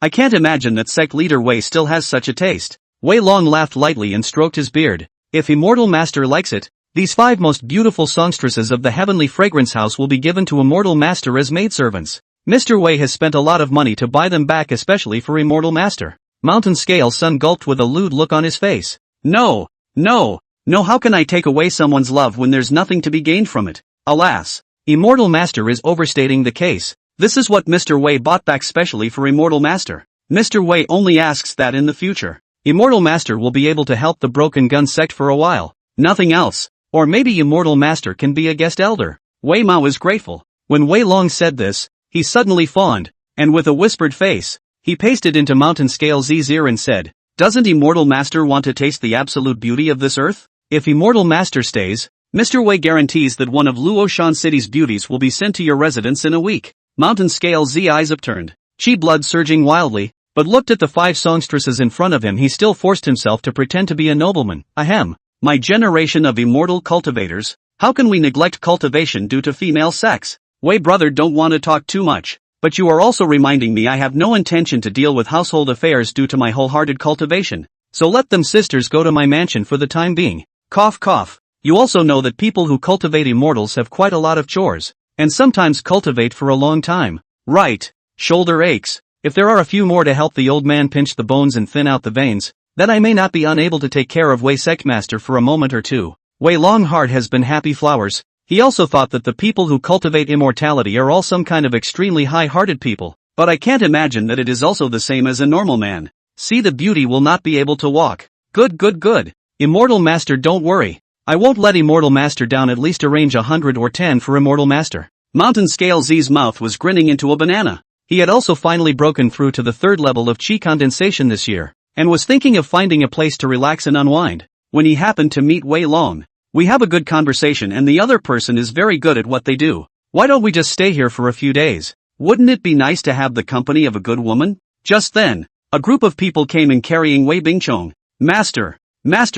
Speaker 1: I can't imagine that sect leader Wei still has such a taste. Wei Long laughed lightly and stroked his beard. If Immortal Master likes it, these 5 most beautiful songstresses of the Heavenly Fragrance House will be given to Immortal Master as maidservants. Mr. Wei has spent a lot of money to buy them back, especially for Immortal Master. Mountain Scale Sun gulped with a lewd look on his face. No, how can I take away someone's love when there's nothing to be gained from it? Alas, Immortal Master is overstating the case. This is what Mr. Wei bought back specially for Immortal Master. Mr. Wei only asks that in the future, Immortal Master will be able to help the Broken Gun sect for a while. Nothing else. Or maybe Immortal Master can be a guest elder. Wei Mao is grateful. When Wei Long said this, he suddenly fawned, and with a whispered face, he pasted into Mountain Scale Z's ear and said, doesn't Immortal Master want to taste the absolute beauty of this earth? If Immortal Master stays, Mr. Wei guarantees that one of Luoshan City's beauties will be sent to your residence in a week. Mountain Scale Z eyes upturned, chi blood surging wildly, but looked at the 5 songstresses in front of him. He still forced himself to pretend to be a nobleman. Ahem. My generation of immortal cultivators, how can we neglect cultivation due to female sex? Wei brother, don't want to talk too much. But you are also reminding me I have no intention to deal with household affairs due to my wholehearted cultivation. So let them sisters go to my mansion for the time being. Cough cough. You also know that people who cultivate immortals have quite a lot of chores, and sometimes cultivate for a long time. Right. Shoulder aches. If there are a few more to help the old man pinch the bones and thin out the veins, then I may not be unable to take care of Wei Sect Master for a moment or two. Wei Longheart has been happy flowers. He also thought that the people who cultivate immortality are all some kind of extremely high-hearted people, but I can't imagine that it is also the same as a normal man. See, the beauty will not be able to walk. Good. Immortal Master, don't worry. I won't let Immortal Master down. At least arrange 100 or 10 for Immortal Master. Mountain Scale Z's mouth was grinning into a banana. He had also finally broken through to the third level of chi condensation this year, and was thinking of finding a place to relax and unwind, when he happened to meet Wei Long. We have a good conversation and the other person is very good at what they do. Why don't we just stay here for a few days? Wouldn't it be nice to have the company of a good woman? Just then, a group of people came in carrying Wei Bingchong. Master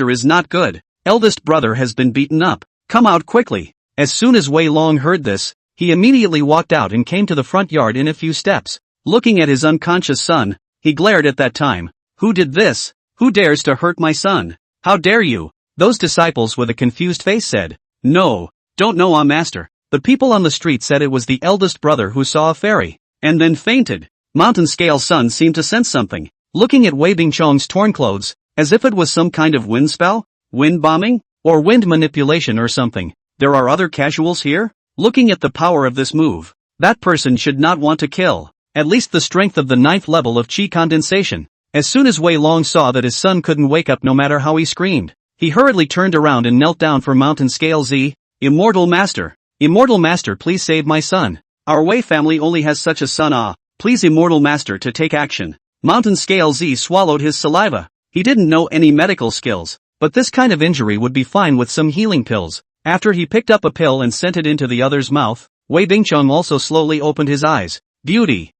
Speaker 1: is not good. Eldest brother has been beaten up. Come out quickly. As soon as Wei Long heard this, he immediately walked out and came to the front yard in a few steps. Looking at his unconscious son, he glared at that time. Who did this? Who dares to hurt my son? How dare you? Those disciples with a confused face said. No, don't know, master. The people on the street said it was the eldest brother who saw a fairy, and then fainted. Mountain Scale Sun seemed to sense something, looking at Wei Bingchong's torn clothes, as if it was some kind of wind spell, wind bombing, or wind manipulation or something. There are other casuals here? Looking at the power of this move, that person should not want to kill. At least the strength of the 9th level of chi condensation. As soon as Wei Long saw that his son couldn't wake up no matter how he screamed, he hurriedly turned around and knelt down for Mountain Scale Z. Immortal Master, please save my son. Our Wei family only has such a son. Please Immortal Master to take action. Mountain Scale Z swallowed his saliva. He didn't know any medical skills, but this kind of injury would be fine with some healing pills. After he picked up a pill and sent it into the other's mouth, Wei Bingchong also slowly opened his eyes. Beauty?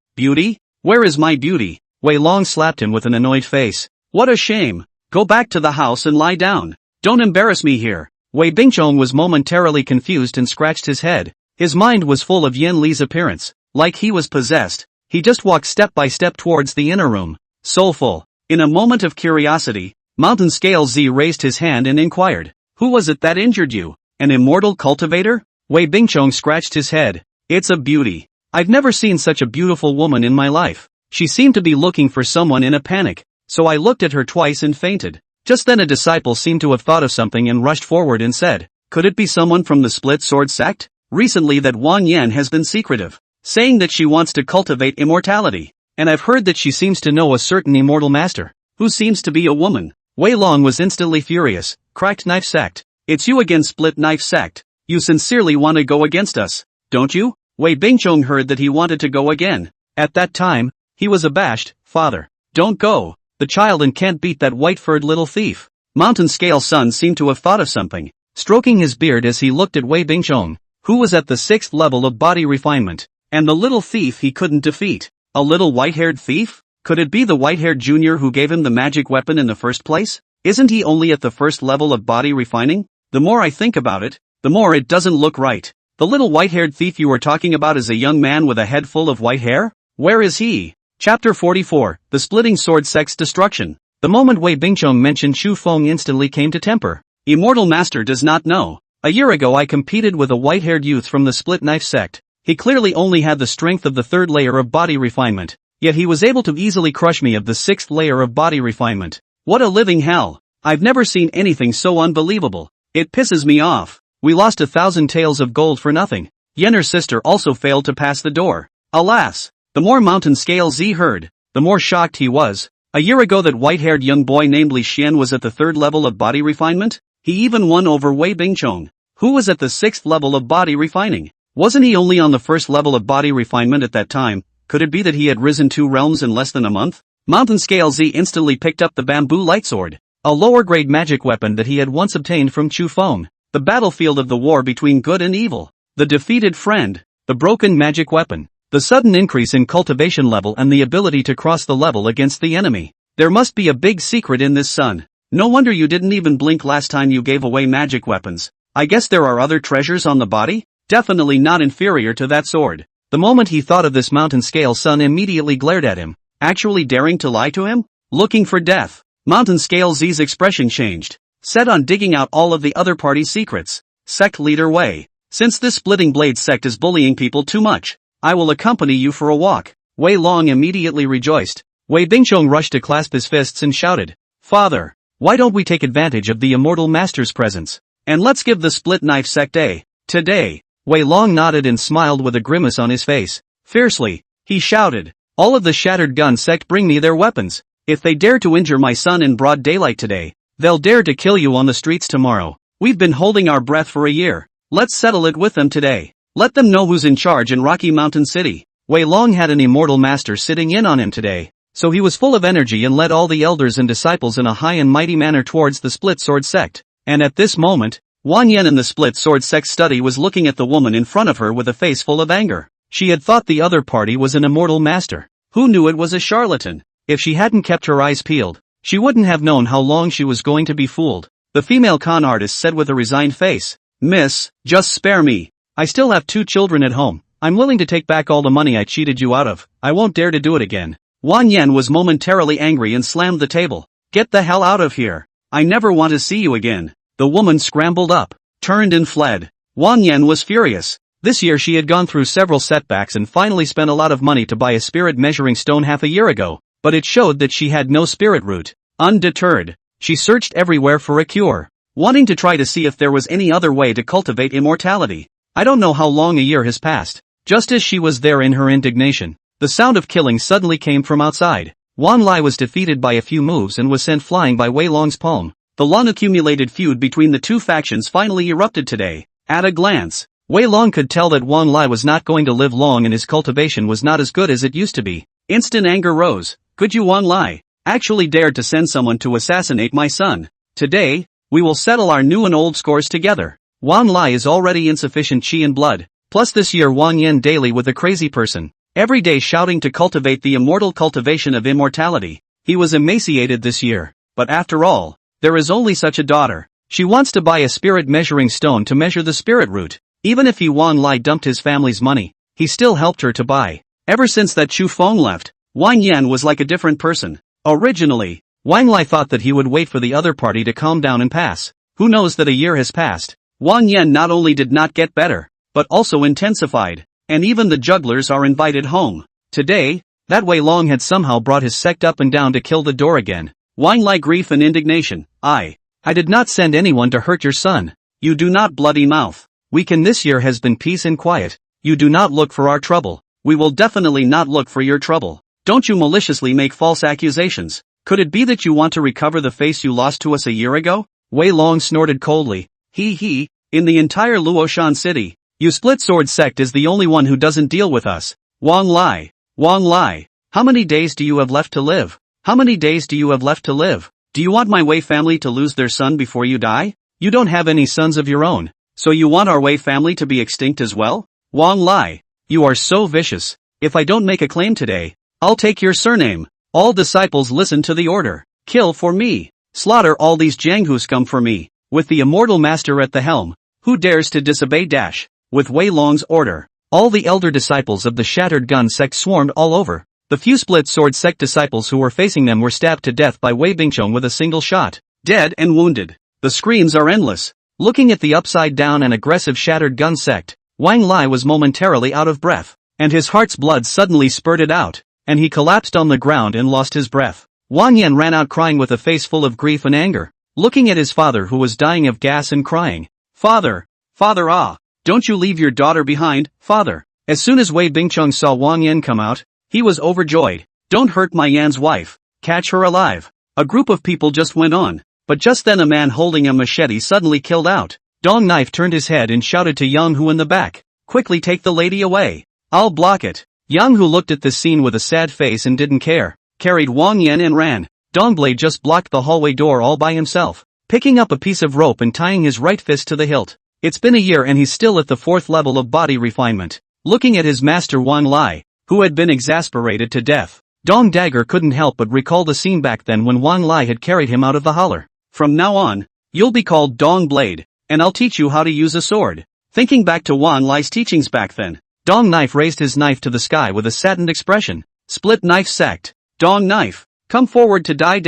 Speaker 1: Where is my beauty? Wei Long slapped him with an annoyed face. What a shame. Go back to the house and lie down. Don't embarrass me here. Wei Bingchong was momentarily confused and scratched his head. His mind was full of Yen Li's appearance. Like he was possessed, he just walked step by step towards the inner room. Soulful. In a moment of curiosity, Mountain Scale Z raised his hand and inquired. Who was it that injured you? An immortal cultivator? Wei Bingchong scratched his head. It's a beauty. I've never seen such a beautiful woman in my life. She seemed to be looking for someone in a panic, so I looked at her twice and fainted. Just then a disciple seemed to have thought of something and rushed forward and said, could it be someone from the Split Sword sect? Recently that Wang Yan has been secretive, saying that she wants to cultivate immortality, and I've heard that she seems to know a certain immortal master, who seems to be a woman. Wei Long was instantly furious. Cracked Knife Sect. It's you again, Split Knife Sect. You sincerely want to go against us, don't you? Wei Bingchong heard that he wanted to go again. At that time, he was abashed. Father, don't go. The child and can't beat that white-furred little thief. Mountain Scale Sun seemed to have thought of something, stroking his beard as he looked at Wei Bingchong, who was at the 6th level of body refinement, and the little thief he couldn't defeat. A little white-haired thief? Could it be the white-haired junior who gave him the magic weapon in the first place? Isn't he only at the 1st level of body refining? The more I think about it, the more it doesn't look right. The little white-haired thief you were talking about is a young man with a head full of white hair? Where is he? Chapter 44, The Splitting Sword Sect's Destruction. The moment Wei Bingchong mentioned Chu Feng instantly came to temper. Immortal Master does not know. A year ago I competed with a white-haired youth from the Split Knife Sect. He clearly only had the strength of the 3rd layer of body refinement, yet he was able to easily crush me of the 6th layer of body refinement. What a living hell. I've never seen anything so unbelievable. It pisses me off. We lost 1,000 taels of gold for nothing. Yenner's sister also failed to pass the door. Alas! The more Mountain Scale Z heard, the more shocked he was. A year ago that white-haired young boy named Li Xian was at the 3rd level of body refinement? He even won over Wei Bingchong, who was at the 6th level of body refining. Wasn't he only on the 1st level of body refinement at that time? Could it be that he had risen 2 realms in less than a month? Mountain Scale Z instantly picked up the bamboo light sword, a lower-grade magic weapon that he had once obtained from Chu Feng. The battlefield of the war between good and evil. The defeated friend. The broken magic weapon. The sudden increase in cultivation level and the ability to cross the level against the enemy. There must be a big secret in this, son. No wonder you didn't even blink last time you gave away magic weapons. I guess there are other treasures on the body? Definitely not inferior to that sword. The moment he thought of this, Mountain Scale Sun immediately glared at him. Actually daring to lie to him? Looking for death. Mountain Scale Z's expression changed. Set on digging out all of the other party's secrets. Sect Leader Wei. Since this Splitting Blade sect is bullying people too much, I will accompany you for a walk. Wei Long immediately rejoiced. Wei Bingchong rushed to clasp his fists and shouted, Father, why don't we take advantage of the Immortal Master's presence, and let's give the Split Knife Sect a today. Wei Long nodded and smiled with a grimace on his face. Fiercely, he shouted, all of the Shattered Gun Sect bring me their weapons. If they dare to injure my son in broad daylight today, they'll dare to kill you on the streets tomorrow. We've been holding our breath for a year. Let's settle it with them today. Let them know who's in charge in Rocky Mountain City. Wei Long had an immortal master sitting in on him today, so he was full of energy and led all the elders and disciples in a high and mighty manner towards the split sword sect. And at this moment, Wang Yan in the split sword sect study was looking at the woman in front of her with a face full of anger. She had thought the other party was an immortal master. Who knew it was a charlatan? If she hadn't kept her eyes peeled, she wouldn't have known how long she was going to be fooled. The female con artist said with a resigned face, "Miss, just spare me. I still have 2 children at home. I'm willing to take back all the money I cheated you out of. I won't dare to do it again." Wang Yan was momentarily angry and slammed the table. "Get the hell out of here. I never want to see you again." The woman scrambled up, turned and fled. Wang Yan was furious. This year she had gone through several setbacks and finally spent a lot of money to buy a spirit measuring stone half a year ago, but it showed that she had no spirit root. Undeterred, she searched everywhere for a cure, wanting to try to see if there was any other way to cultivate immortality. I don't know how long a year has passed. Just as she was there in her indignation, the sound of killing suddenly came from outside. Wan Lai was defeated by a few moves and was sent flying by Wei Long's palm. The long-accumulated feud between the two factions finally erupted today. At a glance, Wei Long could tell that Wan Lai was not going to live long and his cultivation was not as good as it used to be. Instant anger rose. "Could you, Wan Lai, actually dared to send someone to assassinate my son? Today, we will settle our new and old scores together." Wan Lai is already insufficient chi and blood, plus this year Wang Yan daily with a crazy person, every day shouting to cultivate the immortal cultivation of immortality. He was emaciated this year, but after all, there is only such a daughter. She wants to buy a spirit measuring stone to measure the spirit root. Even if Wan Lai dumped his family's money, he still helped her to buy. Ever since that Chu Feng left, Wang Yan was like a different person. Originally, Wang Lai thought that he would wait for the other party to calm down and pass. Who knows that a year has passed? Wang Yan not only did not get better, but also intensified, and even the jugglers are invited home. Today, that Wei Long had somehow brought his sect up and down to kill the door again. Wang Lai grief and indignation. I did not send anyone to hurt your son. You do not bloody mouth. Weekend this year has been peace and quiet. You do not look for our trouble. We will definitely not look for your trouble. Don't you maliciously make false accusations. Could it be that you want to recover the face you lost to us a year ago? Wei Long snorted coldly. He, in the entire Luoshan city, you split sword sect is the only one who doesn't deal with us. Wang Lai, how many days do you have left to live? How many days do you have left to live? Do you want my Wei family to lose their son before you die? You don't have any sons of your own, so you want our Wei family to be extinct as well? Wang Lai, you are so vicious. If I don't make a claim today, I'll take your surname. All disciples listen to the order. Kill for me. Slaughter all these Jianghu scum for me. With the immortal master at the helm, who dares to disobey? With Wei Long's order, all the elder disciples of the Shattered Gun sect swarmed all over. The few split sword sect disciples who were facing them were stabbed to death by Wei Bingchong with a single shot. Dead and wounded. The screams are endless. Looking at the upside down and aggressive Shattered Gun sect, Wang Lai was momentarily out of breath, and his heart's blood suddenly spurted out, and he collapsed on the ground and lost his breath. Wang Yan ran out crying with a face full of grief and anger, looking at his father who was dying of gas and crying. Father, don't you leave your daughter behind, father. As soon as Wei Bingchong saw Wang Yan come out, he was overjoyed. Don't hurt my Yan's wife. Catch her alive. A group of people just went on, but just then a man holding a machete suddenly killed out. Dong Knife turned his head and shouted to Yang Hu in the back, quickly take the lady away. I'll block it. Yang Hu looked at this scene with a sad face and didn't care, carried Wang Yan and ran. Dongblade just blocked the hallway door all by himself, picking up a piece of rope and tying his right fist to the hilt. It's been a year and he's still at the 4th level of body refinement. Looking at his master Wang Lai, who had been exasperated to death, Dong Dagger couldn't help but recall the scene back then when Wang Lai had carried him out of the holler. From now on, you'll be called Dong Blade, and I'll teach you how to use a sword. Thinking back to Wang Lai's teachings back then, Dong Knife raised his knife to the sky with a saddened expression. Split Knife sect. Dong Knife, come forward to die.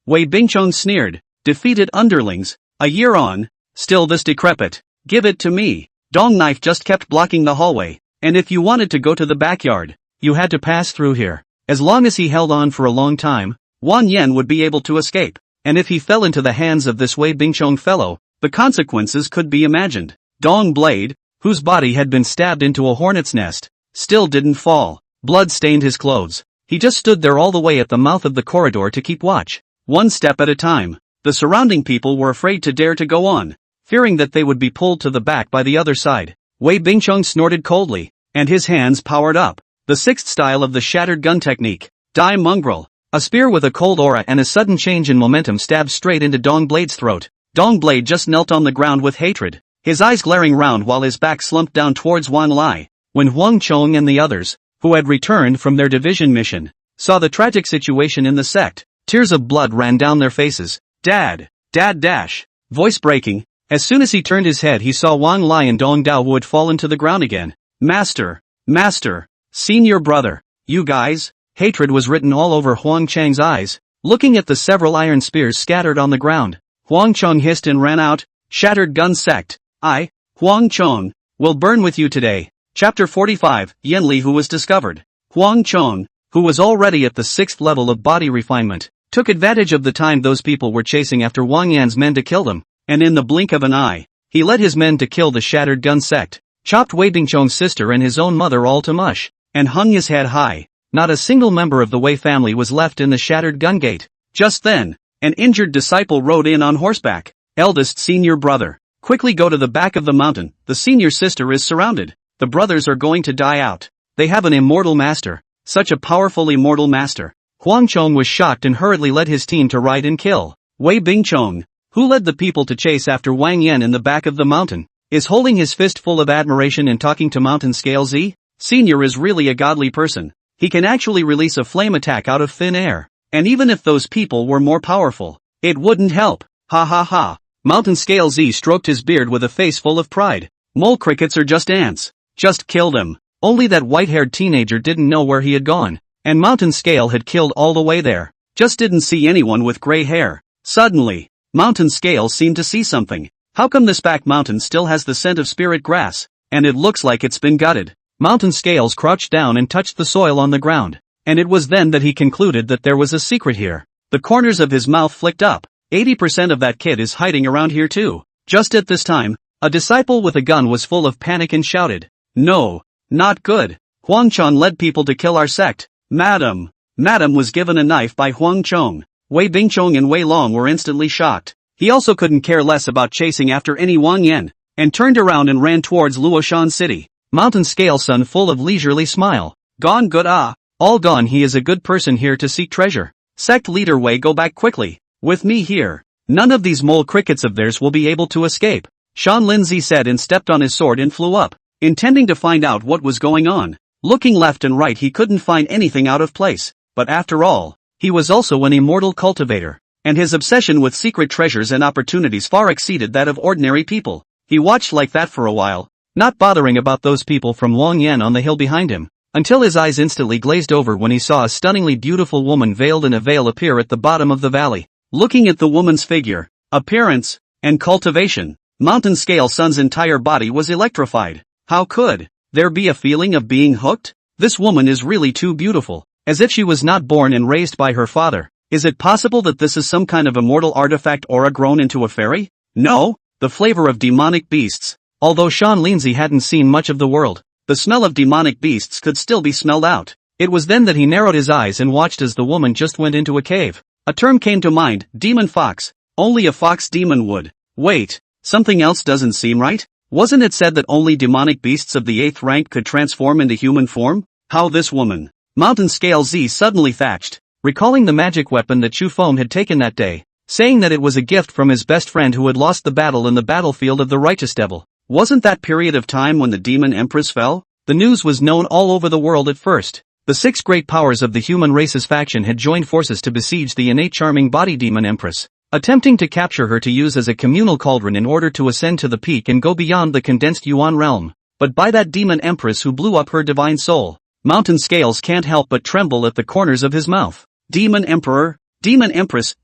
Speaker 1: Wei Bingchong sneered. Defeated underlings, a year on, still this decrepit. Give it to me. Dong Knife just kept blocking the hallway, and if you wanted to go to the backyard, you had to pass through here. As long as he held on for a long time, Wang Yan would be able to escape, and if he fell into the hands of this Wei Bingchong fellow, the consequences could be imagined. Dong Blade, whose body had been stabbed into a hornet's nest, still didn't fall. Blood stained his clothes. He just stood there all the way at the mouth of the corridor to keep watch. One step at a time. The surrounding people were afraid to dare to go on, fearing that they would be pulled to the back by the other side. Wei Bingcheng snorted coldly, and his hands powered up. The sixth style of the shattered gun technique. Die Mongrel. A spear with a cold aura and a sudden change in momentum stabbed straight into Dong Blade's throat. Dong Blade just knelt on the ground with hatred, his eyes glaring round while his back slumped down towards Wan Lai. When Huang Chong and the others, who had returned from their division mission, saw the tragic situation in the sect, tears of blood ran down their faces. Dad! Dad dash! Voice breaking. As soon as he turned his head he saw Wang Lai and Dong Dao who had fallen to the ground again. Master! Master! Senior brother! You guys! Hatred was written all over Huang Chang's eyes. Looking at the several iron spears scattered on the ground, Huang Chong hissed and ran out. Shattered gun sect. I, Huang Chong, will burn with you today. Chapter 45, Yanli who was discovered. Huang Chong, who was already at the 6th level of body refinement, took advantage of the time those people were chasing after Wang Yan's men to kill them, and in the blink of an eye, he led his men to kill the shattered gun sect, chopped Wei Bingchong's sister and his own mother all to mush, and hung his head high. Not a single member of the Wei family was left in the shattered gun gate. Just then, an injured disciple rode in on horseback. Eldest senior brother, quickly go to the back of the mountain, the senior sister is surrounded. The brothers are going to die out. They have an immortal master, such a powerful immortal master. Huang Chong was shocked and hurriedly led his team to ride and kill. Wei Bingchong, who led the people to chase after Wang Yan in the back of the mountain, is holding his fist full of admiration and talking to Mountain Scale Z. Senior is really a godly person. He can actually release a flame attack out of thin air. And even if those people were more powerful, it wouldn't help. Ha ha ha. Mountain Scale Z stroked his beard with a face full of pride. Mole crickets are just ants. Just kill them. Only that white-haired teenager didn't know where he had gone. And Mountain Scale had killed all the way there. Just didn't see anyone with gray hair. Suddenly, Mountain Scale seemed to see something. How come this back mountain still has the scent of spirit grass? And it looks like it's been gutted. Mountain Scales crouched down and touched the soil on the ground. And it was then that he concluded that there was a secret here. The corners of his mouth flicked up. 80% of that kid is hiding around here too. Just at this time, a disciple with a gun was full of panic and shouted, "No, not good. Huang Chong led people to kill our sect. Madam." Madam was given a knife by Huang Chong. Wei Bingchong and Wei Long were instantly shocked. He also couldn't care less about chasing after any Wang Yan, and turned around and ran towards Luoshan City. Mountain Scale Sun full of leisurely smile. Gone good all gone. He is a good person here to seek treasure. Sect leader Wei, go back quickly. With me here, none of these mole crickets of theirs will be able to escape. Shan Linzi said and stepped on his sword and flew up, intending to find out what was going on. Looking left and right he couldn't find anything out of place, but after all, he was also an immortal cultivator, and his obsession with secret treasures and opportunities far exceeded that of ordinary people. He watched like that for a while, not bothering about those people from Wang Yan on the hill behind him, until his eyes instantly glazed over when he saw a stunningly beautiful woman veiled in a veil appear at the bottom of the valley. Looking at the woman's figure, appearance, and cultivation, Mountain Scale Sun's entire body was electrified. How could there be a feeling of being hooked? This woman is really too beautiful, as if she was not born and raised by her father. Is it possible that this is some kind of immortal artifact aura grown into a fairy? No, the flavor of demonic beasts. Although Shan Linzi hadn't seen much of the world, the smell of demonic beasts could still be smelled out. It was then that he narrowed his eyes and watched as the woman just went into a cave. A term came to mind, demon fox. Only a fox demon would. Wait, something else doesn't seem right? Wasn't it said that only demonic beasts of the 8th rank could transform into human form? How this woman? Mountain Scale Z suddenly thatched, recalling the magic weapon that Chu Foam had taken that day, saying that it was a gift from his best friend who had lost the battle in the battlefield of the righteous devil. Wasn't that period of time when the demon empress fell? The news was known all over the world at first. The 6 great powers of the human race's faction had joined forces to besiege the innate charming body demon empress, attempting to capture her to use as a communal cauldron in order to ascend to the peak and go beyond the condensed Yuan realm. But by that demon empress who blew up her divine soul, Mountain Scales can't help but tremble at the corners of his mouth. Demon Emperor, Demon Empress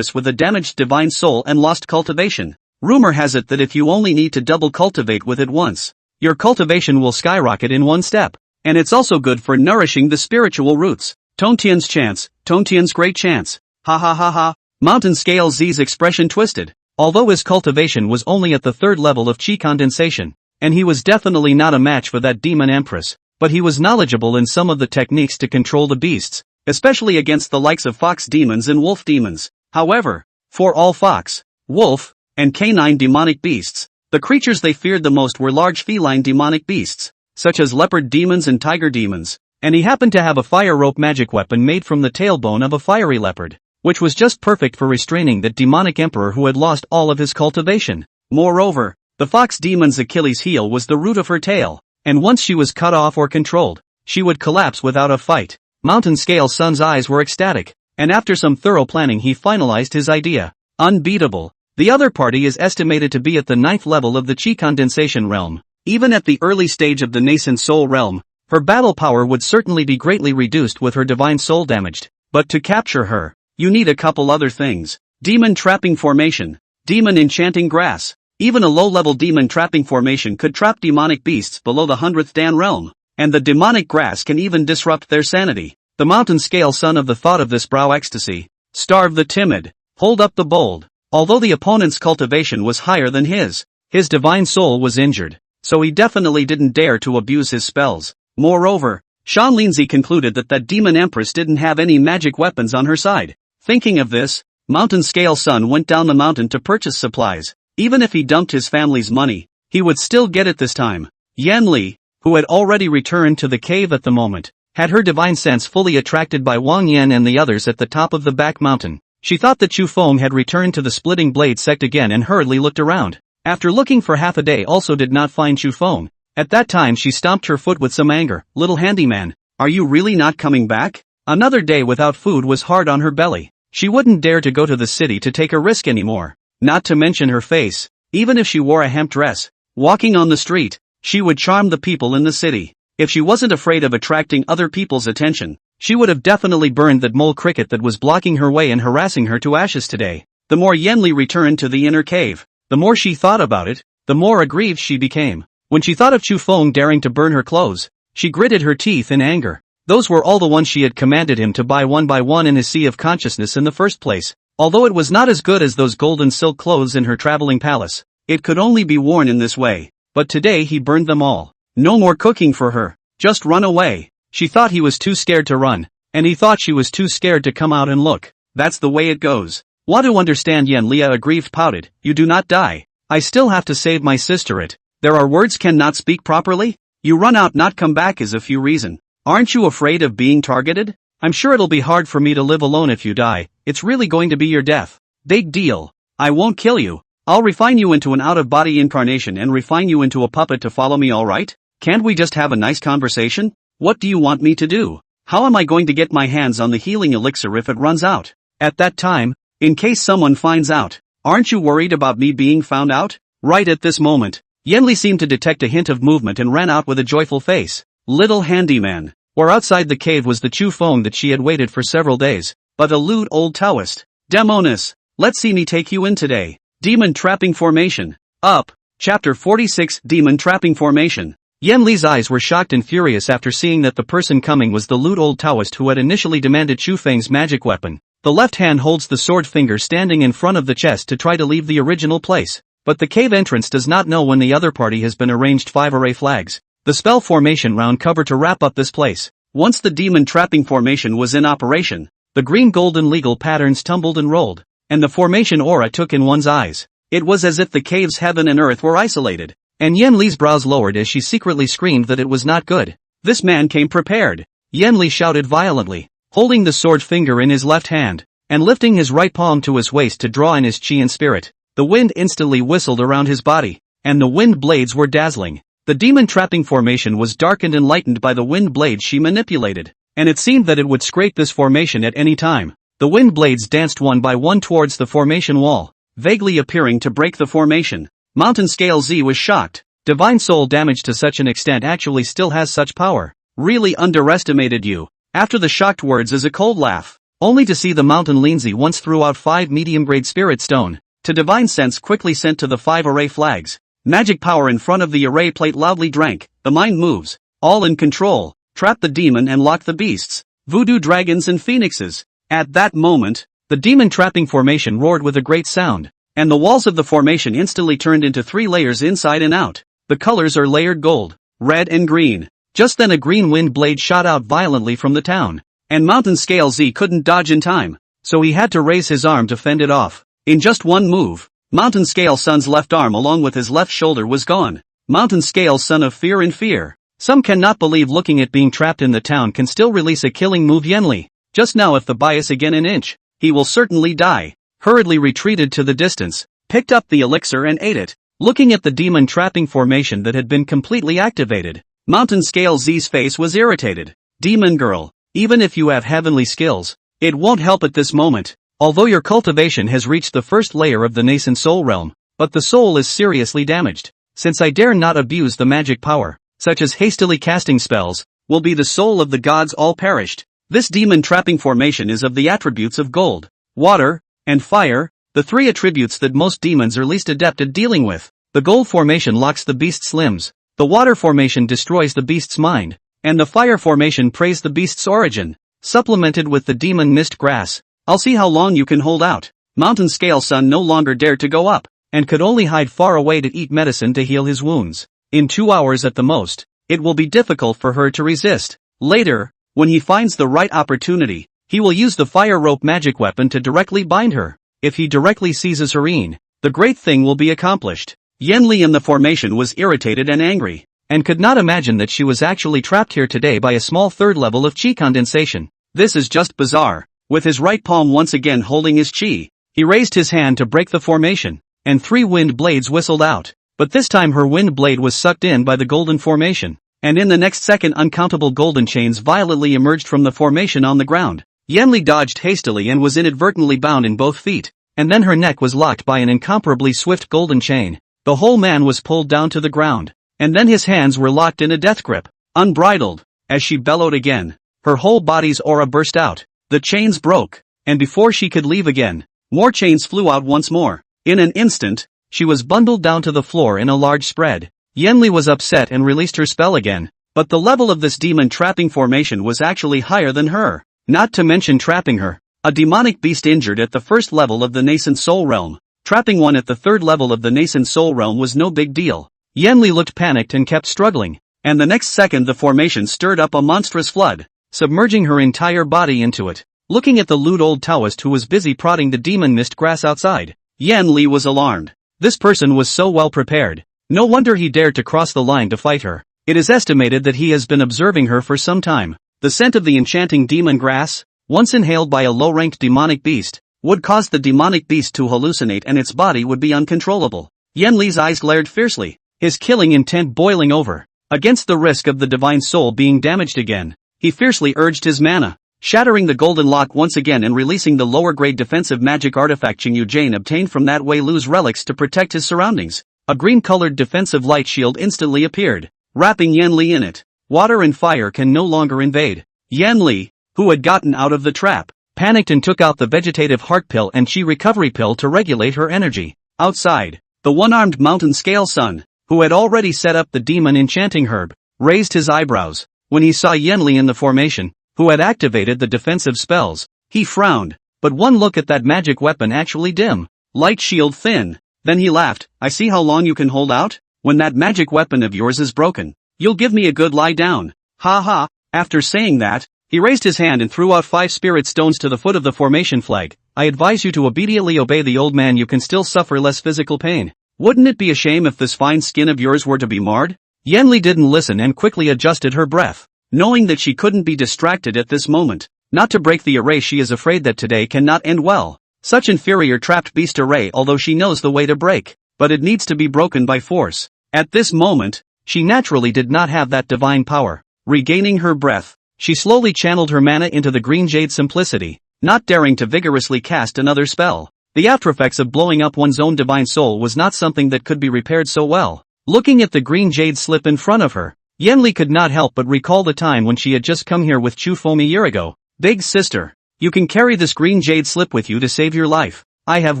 Speaker 1: with a damaged divine soul and lost cultivation. Rumor has it that if you only need to double cultivate with it once, your cultivation will skyrocket in one step. And it's also good for nourishing the spiritual roots. Tongtian's chance, Tongtian's great chance. Ha ha ha ha. Mountain Scale Z's expression twisted. Although his cultivation was only at the 3rd level of chi condensation, and he was definitely not a match for that demon empress, but he was knowledgeable in some of the techniques to control the beasts, especially against the likes of fox demons and wolf demons. However, for all fox, wolf, and canine demonic beasts, The creatures they feared the most were large feline demonic beasts, such as leopard demons and tiger demons, and he happened to have a fire rope magic weapon made from the tailbone of a fiery leopard, which was just perfect for restraining that demonic emperor who had lost all of his cultivation. Moreover, the fox demon's Achilles heel was the root of her tail, and once she was cut off or controlled, she would collapse without a fight. Mountain Scale Sun's eyes were ecstatic, and after some thorough planning he finalized his idea. Unbeatable. The other party is estimated to be at the 9th level of the Chi condensation realm. Even at the early stage of the nascent soul realm, her battle power would certainly be greatly reduced with her divine soul damaged. But to capture her, you need a couple other things. Demon Trapping Formation. Demon Enchanting Grass. Even a low-level demon trapping formation could trap demonic beasts below the 100th Dan realm, and the demonic grass can even disrupt their sanity. The Mountain Scale Sun of the thought of this brow ecstasy. Starve the timid. Hold up the bold. Although the opponent's cultivation was higher than his divine soul was injured, so he definitely didn't dare to abuse his spells. Moreover, Shan Lindsay concluded that demon empress didn't have any magic weapons on her side. Thinking of this, Mountain Scale Sun went down the mountain to purchase supplies. Even if he dumped his family's money, he would still get it this time. Yan Li, who had already returned to the cave at the moment, had her divine sense fully attracted by Wang Yan and the others at the top of the back mountain. She thought that Chu Feng had returned to the Splitting Blade sect again and hurriedly looked around. After looking for half a day also did not find Chu Feng. At that time she stomped her foot with some anger. Little handyman, are you really not coming back? Another day without food was hard on her belly. She wouldn't dare to go to the city to take a risk anymore. Not to mention her face. Even if she wore a hemp dress, walking on the street, she would charm the people in the city. If she wasn't afraid of attracting other people's attention, she would have definitely burned that mole cricket that was blocking her way and harassing her to ashes today. The more Yenli returned to the inner cave, the more she thought about it, the more aggrieved she became. When she thought of Chu Feng daring to burn her clothes, she gritted her teeth in anger. Those were all the ones she had commanded him to buy one by one in his sea of consciousness in the first place. Although it was not as good as those golden silk clothes in her traveling palace, it could only be worn in this way. But today he burned them all. No more cooking for her. Just run away. She thought he was too scared to run, and he thought she was too scared to come out and look. That's the way it goes. Want to understand? Yan Lia aggrieved pouted. You do not die. I still have to save my sister. There are words cannot speak properly? You run out not come back is a few reason. Aren't you afraid of being targeted? I'm sure it'll be hard for me to live alone if you die. It's really going to be your death. Big deal. I won't kill you. I'll refine you into an out-of-body incarnation and refine you into a puppet to follow me, alright? Can't we just have a nice conversation? What do you want me to do? How am I going to get my hands on the healing elixir if it runs out? At that time, in case someone finds out, aren't you worried about me being found out? Right at this moment, Yenli seemed to detect a hint of movement and ran out with a joyful face. Little handyman. Where outside the cave was the Chu Feng that she had waited for several days, but a lewd old Taoist. Demonis, let's see me take you in today. Demon Trapping Formation. Up. Chapter 46 Demon Trapping Formation. Yan Li's eyes were shocked and furious after seeing that the person coming was the lewd old Taoist who had initially demanded Chu Feng's magic weapon. The left hand holds the sword finger standing in front of the chest to try to leave the original place, but the cave entrance does not know when the other party has been arranged 5 array flags. The spell formation round cover to wrap up this place. Once the demon trapping formation was in operation, the green golden legal patterns tumbled and rolled, and the formation aura took in one's eyes. It was as if the cave's heaven and earth were isolated, and Yan Li's brows lowered as she secretly screamed that it was not good. This man came prepared. Yan Li shouted violently, holding the sword finger in his left hand, and lifting his right palm to his waist to draw in his chi and spirit. The wind instantly whistled around his body, and the wind blades were dazzling. The demon trapping formation was darkened and lightened by the wind blades she manipulated, and it seemed that it would scrape this formation at any time. The wind blades danced one by one towards the formation wall, vaguely appearing to break the formation. Mountain Scale Z was shocked. Divine soul damage to such an extent actually still has such power. Really underestimated you. After the shocked words is a cold laugh, only to see the Mountain Lindsay once threw out 5 medium-grade spirit stone. To divine sense quickly sent to the 5 array flags. Magic power in front of the array plate loudly drank. The mind moves. All in control. Trap the demon and lock the beasts. Voodoo dragons and phoenixes. At that moment, the demon trapping formation roared with a great sound, and the walls of the formation instantly turned into 3 layers inside and out. The colors are layered gold, red and green. Just then a green wind blade shot out violently from the town, and Mountain Scale Z couldn't dodge in time, so he had to raise his arm to fend it off. In just one move, Mountain Scale Sun's left arm along with his left shoulder was gone. Mountain Scale Sun of Fear and Fear. Some cannot believe looking at being trapped in the town can still release a killing move. Yenli. Just now if the bias again an inch, he will certainly die. Hurriedly retreated to the distance, picked up the elixir and ate it. Looking at the demon trapping formation that had been completely activated, Mountain Scale Z's face was irritated. Demon girl, even if you have heavenly skills, it won't help at this moment. Although your cultivation has reached the first layer of the nascent soul realm, but the soul is seriously damaged. Since I dare not abuse the magic power, such as hastily casting spells, will be the soul of the gods all perished. This demon trapping formation is of the attributes of gold, water, and fire, the three attributes that most demons are least adept at dealing with. The gold formation locks the beast's limbs, the water formation destroys the beast's mind, and the fire formation prays the beast's origin. Supplemented with the demon mist grass, I'll see how long you can hold out. Mountain Scale Sun no longer dared to go up, and could only hide far away to eat medicine to heal his wounds. In 2 hours at the most, it will be difficult for her to resist. Later, when he finds the right opportunity, he will use the fire rope magic weapon to directly bind her. If he directly seizes her in, the great thing will be accomplished. Yenli in the formation was irritated and angry, and could not imagine that she was actually trapped here today by a small third level of chi condensation. This is just bizarre. With his right palm once again holding his chi, he raised his hand to break the formation, and 3 wind blades whistled out. But this time her wind blade was sucked in by the golden formation, and in the next second uncountable golden chains violently emerged from the formation on the ground. Yenli dodged hastily and was inadvertently bound in both feet, and then her neck was locked by an incomparably swift golden chain. The whole man was pulled down to the ground, and then his hands were locked in a death grip. Unbridled, as she bellowed again, her whole body's aura burst out. The chains broke, and before she could leave again, more chains flew out once more. In an instant, she was bundled down to the floor in a large spread. Yenli was upset and released her spell again, but the level of this demon trapping formation was actually higher than her. Not to mention trapping her, a demonic beast injured at the first level of the nascent soul realm. Trapping one at the third level of the nascent soul realm was no big deal. Yenli looked panicked and kept struggling, and the next second the formation stirred up a monstrous flood, submerging her entire body into it. Looking at the lewd old Taoist who was busy prodding the demon mist grass outside, Yenli was alarmed. This person was so well prepared. No wonder he dared to cross the line to fight her. It is estimated that he has been observing her for some time. The scent of the enchanting demon grass, once inhaled by a low-ranked demonic beast, would cause the demonic beast to hallucinate and its body would be uncontrollable. Yenli's eyes glared fiercely, his killing intent boiling over. Against the risk of the divine soul being damaged again, he fiercely urged his mana, shattering the golden lock once again and releasing the lower-grade defensive magic artifact Qingyu Jane obtained from that Wei Lu's relics to protect his surroundings. A green-colored defensive light shield instantly appeared, wrapping Yenli in it. Water and fire can no longer invade. Yenli, who had gotten out of the trap, panicked and took out the vegetative heart pill and chi recovery pill to regulate her energy. Outside, the one-armed Mountain Scale Sun, who had already set up the demon enchanting herb, raised his eyebrows. When he saw Yenli in the formation, who had activated the defensive spells, he frowned, but one look at that magic weapon actually dim, light shield thin. Then he laughed. I see how long you can hold out. When that magic weapon of yours is broken, you'll give me a good lie down. Ha ha. After saying that, he raised his hand and threw out 5 spirit stones to the foot of the formation flag. I advise you to obediently obey the old man. You can still suffer less physical pain. Wouldn't it be a shame if this fine skin of yours were to be marred? Yenli didn't listen and quickly adjusted her breath, knowing that she couldn't be distracted at this moment. Not to break the array, she is afraid that today cannot end well. Such inferior trapped beast array, although she knows the way to break, but it needs to be broken by force. At this moment, she naturally did not have that divine power. Regaining her breath, she slowly channeled her mana into the green jade simplicity, not daring to vigorously cast another spell. The aftereffects of blowing up one's own divine soul was not something that could be repaired so well. Looking at the green jade slip in front of her, Yenli could not help but recall the time when she had just come here with Chu Fom a year ago. Big sister, you can carry this green jade slip with you to save your life. I have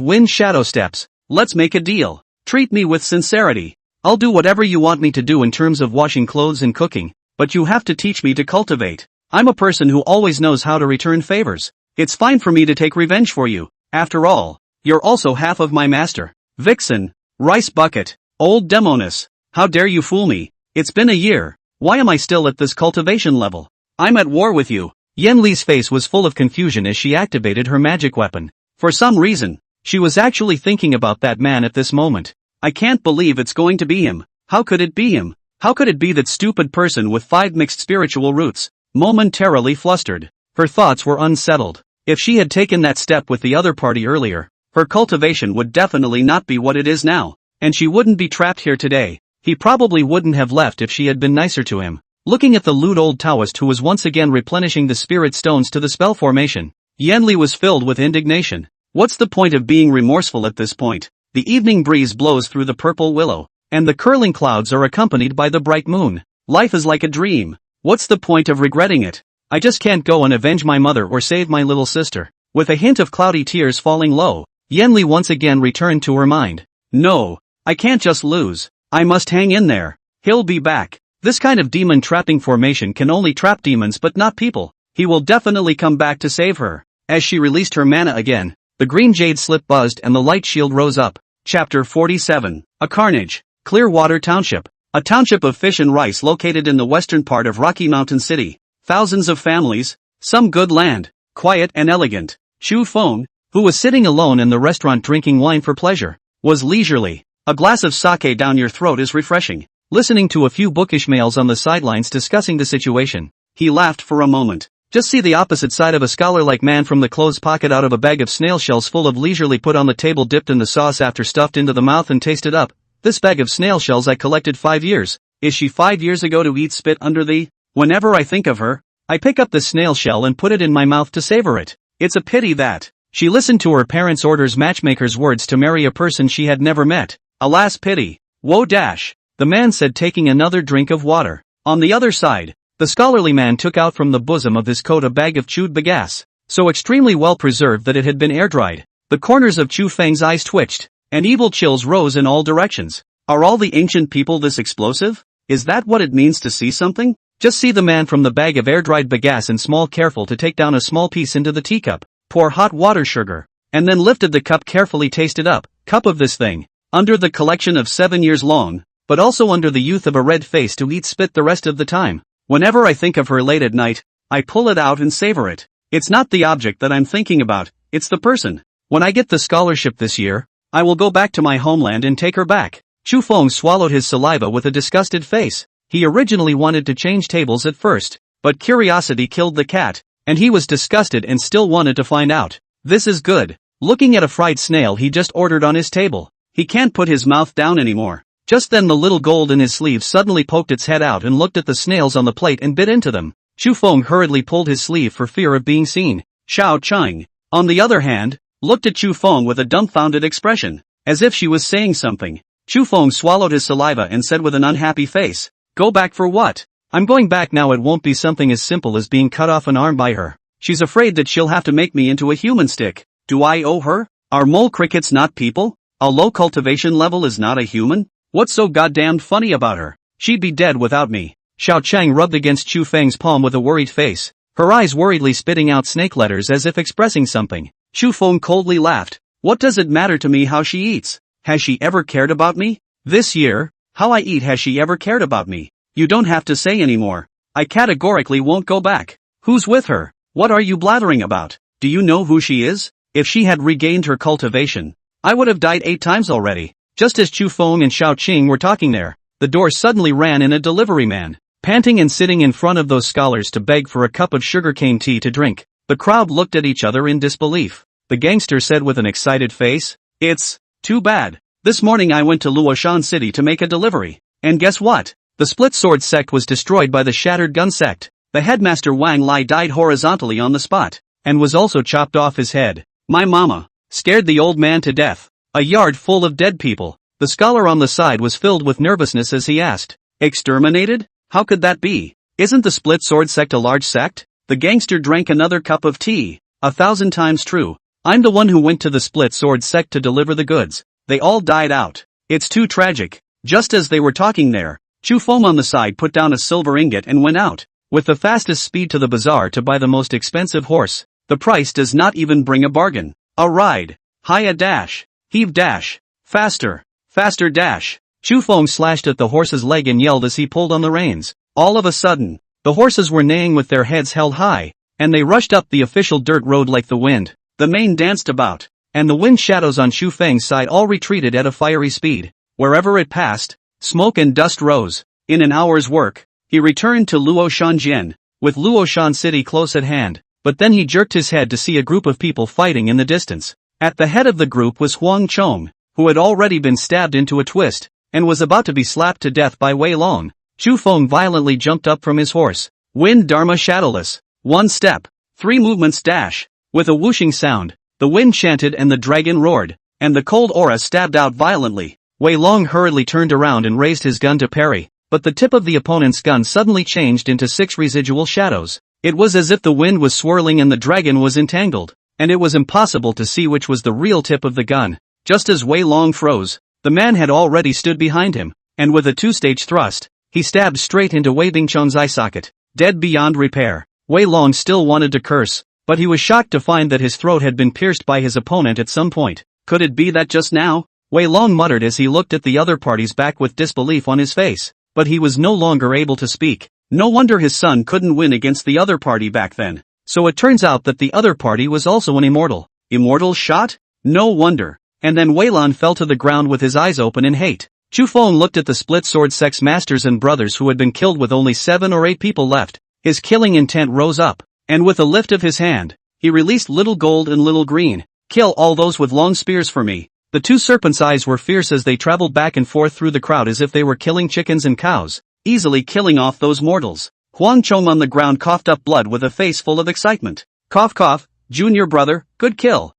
Speaker 1: wind shadow steps. Let's make a deal. Treat me with sincerity. I'll do whatever you want me to do in terms of washing clothes and cooking, but you have to teach me to cultivate. I'm a person who always knows how to return favors. It's fine for me to take revenge for you. After all, you're also half of my master. Vixen, rice bucket, old demoness. How dare you fool me? It's been a year. Why am I still at this cultivation level? I'm at war with you. Yenli's face was full of confusion as she activated her magic weapon. For some reason, She was actually thinking about that man at this moment. I can't believe it's going to be him. How could it be him? How could it be that stupid person with 5 mixed spiritual roots? Momentarily flustered. Her thoughts were unsettled. If she had taken that step with the other party earlier, her cultivation would definitely not be what it is now, and she wouldn't be trapped here today. He probably wouldn't have left if she had been nicer to him. Looking at the lewd old Taoist who was once again replenishing the spirit stones to the spell formation, Yanli was filled with indignation. What's the point of being remorseful at this point? The evening breeze blows through the purple willow, and the curling clouds are accompanied by the bright moon. Life is like a dream. What's the point of regretting it? I just can't go and avenge my mother or save my little sister. With a hint of cloudy tears falling low, Yanli once again returned to her mind. No, I can't just lose. I must hang in there. He'll be back. This kind of demon trapping formation can only trap demons but not people. He will definitely come back to save her. As she released her mana again, the green jade slip buzzed and the light shield rose up. Chapter 47. A Carnage. Clearwater Township. A township of fish and rice located in the western part of Rocky Mountain City. Thousands of families, some good land, quiet and elegant. Chu Feng, who was sitting alone in the restaurant drinking wine for pleasure, was leisurely. A glass of sake down your throat is refreshing. Listening to a few bookish males on the sidelines discussing the situation, he laughed for a moment. Just see the opposite side of a scholar-like man from the clothes pocket out of a bag of snail shells full of leisurely put on the table, dipped in the sauce after stuffed into the mouth and tasted up. This bag of snail shells I collected 5 years. Is she 5 years ago to eat spit under the? Whenever I think of her, I pick up the snail shell and put it in my mouth to savor it. It's a pity that she listened to her parents' orders, matchmaker's words, to marry a person she had never met. Alas, pity. Woe dash. The man said, taking another drink of water. On the other side, the scholarly man took out from the bosom of his coat a bag of chewed bagasse, so extremely well preserved that it had been air-dried. The corners of Chu Feng's eyes twitched, and evil chills rose in all directions. Are all the ancient people this explosive? Is that what it means to see something? Just see the man from the bag of air-dried bagasse and small, careful to take down a small piece into the teacup, pour hot water, sugar, and then lifted the cup, carefully tasted up. Cup of this thing, under the collection of 7 years long, but also under the youth of a red face to eat spit the rest of the time. Whenever I think of her late at night, I pull it out and savor it. It's not the object that I'm thinking about, it's the person. When I get the scholarship this year, I will go back to my homeland and take her back. Chu Feng swallowed his saliva with a disgusted face. He originally wanted to change tables at first, but curiosity killed the cat, and he was disgusted and still wanted to find out. This is good. Looking at a fried snail he just ordered on his table, he can't put his mouth down anymore. Just then the little gold in his sleeve suddenly poked its head out and looked at the snails on the plate and bit into them. Chu Feng hurriedly pulled his sleeve for fear of being seen. Xiao Chang, on the other hand, looked at Chu Feng with a dumbfounded expression, as if she was saying something. Chu Feng swallowed his saliva and said with an unhappy face, "Go back for what? I'm going back now. It won't be something as simple as being cut off an arm by her. She's afraid that she'll have to make me into a human stick. Do I owe her? Are mole crickets not people? A low cultivation level is not a human? What's so goddamned funny about her? She'd be dead without me." Xiao Chang rubbed against Chu Feng's palm with a worried face, her eyes worriedly spitting out snake letters as if expressing something. Chu Feng coldly laughed. What does it matter to me how she eats? Has she ever cared about me? This year, how I eat, has she ever cared about me? You don't have to say anymore. I categorically won't go back. Who's with her? What are you blathering about? Do you know who she is? If she had regained her cultivation, I would have died 8 times already. Just as Chu Feng and Xiao Qing were talking there, the door suddenly ran in a delivery man, panting and sitting in front of those scholars to beg for a cup of sugarcane tea to drink. The crowd looked at each other in disbelief. The gangster said with an excited face, "It's too bad. This morning I went to Luoshan City to make a delivery, and guess what? The split sword sect was destroyed by the shattered gun sect. The headmaster Wang Lai died horizontally on the spot, and was also chopped off his head. My mama scared the old man to death. A yard full of dead people." The scholar on the side was filled with nervousness as he asked, "Exterminated? How could that be? Isn't the split sword sect a large sect?" The gangster drank another cup of tea. 1,000 times true. I'm the one who went to the split sword sect to deliver the goods. They all died out. It's too tragic. Just as they were talking there, Chu Feng on the side put down a silver ingot and went out, with the fastest speed to the bazaar to buy the most expensive horse. The price does not even bring a bargain. A ride. Hiya dash. Heave dash. Faster. Faster dash. Chu Feng slashed at the horse's leg and yelled as he pulled on the reins. All of a sudden, the horses were neighing with their heads held high, and they rushed up the official dirt road like the wind. The mane danced about, and the wind shadows on Xu Feng's side all retreated at a fiery speed. Wherever it passed, smoke and dust rose. In an hour's work, he returned to Luoshan, with Luoshan City close at hand, but then he jerked his head to see a group of people fighting in the distance. At the head of the group was Huang Chong, who had already been stabbed into a twist, and was about to be slapped to death by Wei Long. Xu Feng violently jumped up from his horse. Wind Dharma shadowless. 1 step. 3 movements dash. With a whooshing sound, the wind chanted and the dragon roared, and the cold aura stabbed out violently. Wei Long hurriedly turned around and raised his gun to parry, but the tip of the opponent's gun suddenly changed into 6 residual shadows. It was as if the wind was swirling and the dragon was entangled, and it was impossible to see which was the real tip of the gun. Just as Wei Long froze, the man had already stood behind him, and with a 2-stage thrust, he stabbed straight into Wei Bingchong's eye socket. Dead beyond repair. Wei Long still wanted to curse, but he was shocked to find that his throat had been pierced by his opponent at some point. Could it be that just now? Wei Long muttered as he looked at the other party's back with disbelief on his face, but he was no longer able to speak. No wonder his son couldn't win against the other party back then. So it turns out that the other party was also an immortal. Immortal shot? No wonder. And then Wei Lan fell to the ground with his eyes open in hate. Xu Feng looked at the split sword sect's masters and brothers who had been killed with only 7 or 8 people left. His killing intent rose up, and with a lift of his hand, he released little gold and little green. Kill all those with long spears for me. The 2 serpents' eyes were fierce as they traveled back and forth through the crowd as if they were killing chickens and cows, easily killing off those mortals. Huang Chong on the ground coughed up blood with a face full of excitement. Cough cough, junior brother, good kill,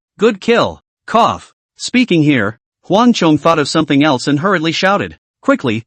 Speaker 1: cough. Speaking here, Huang Chong thought of something else and hurriedly shouted, quickly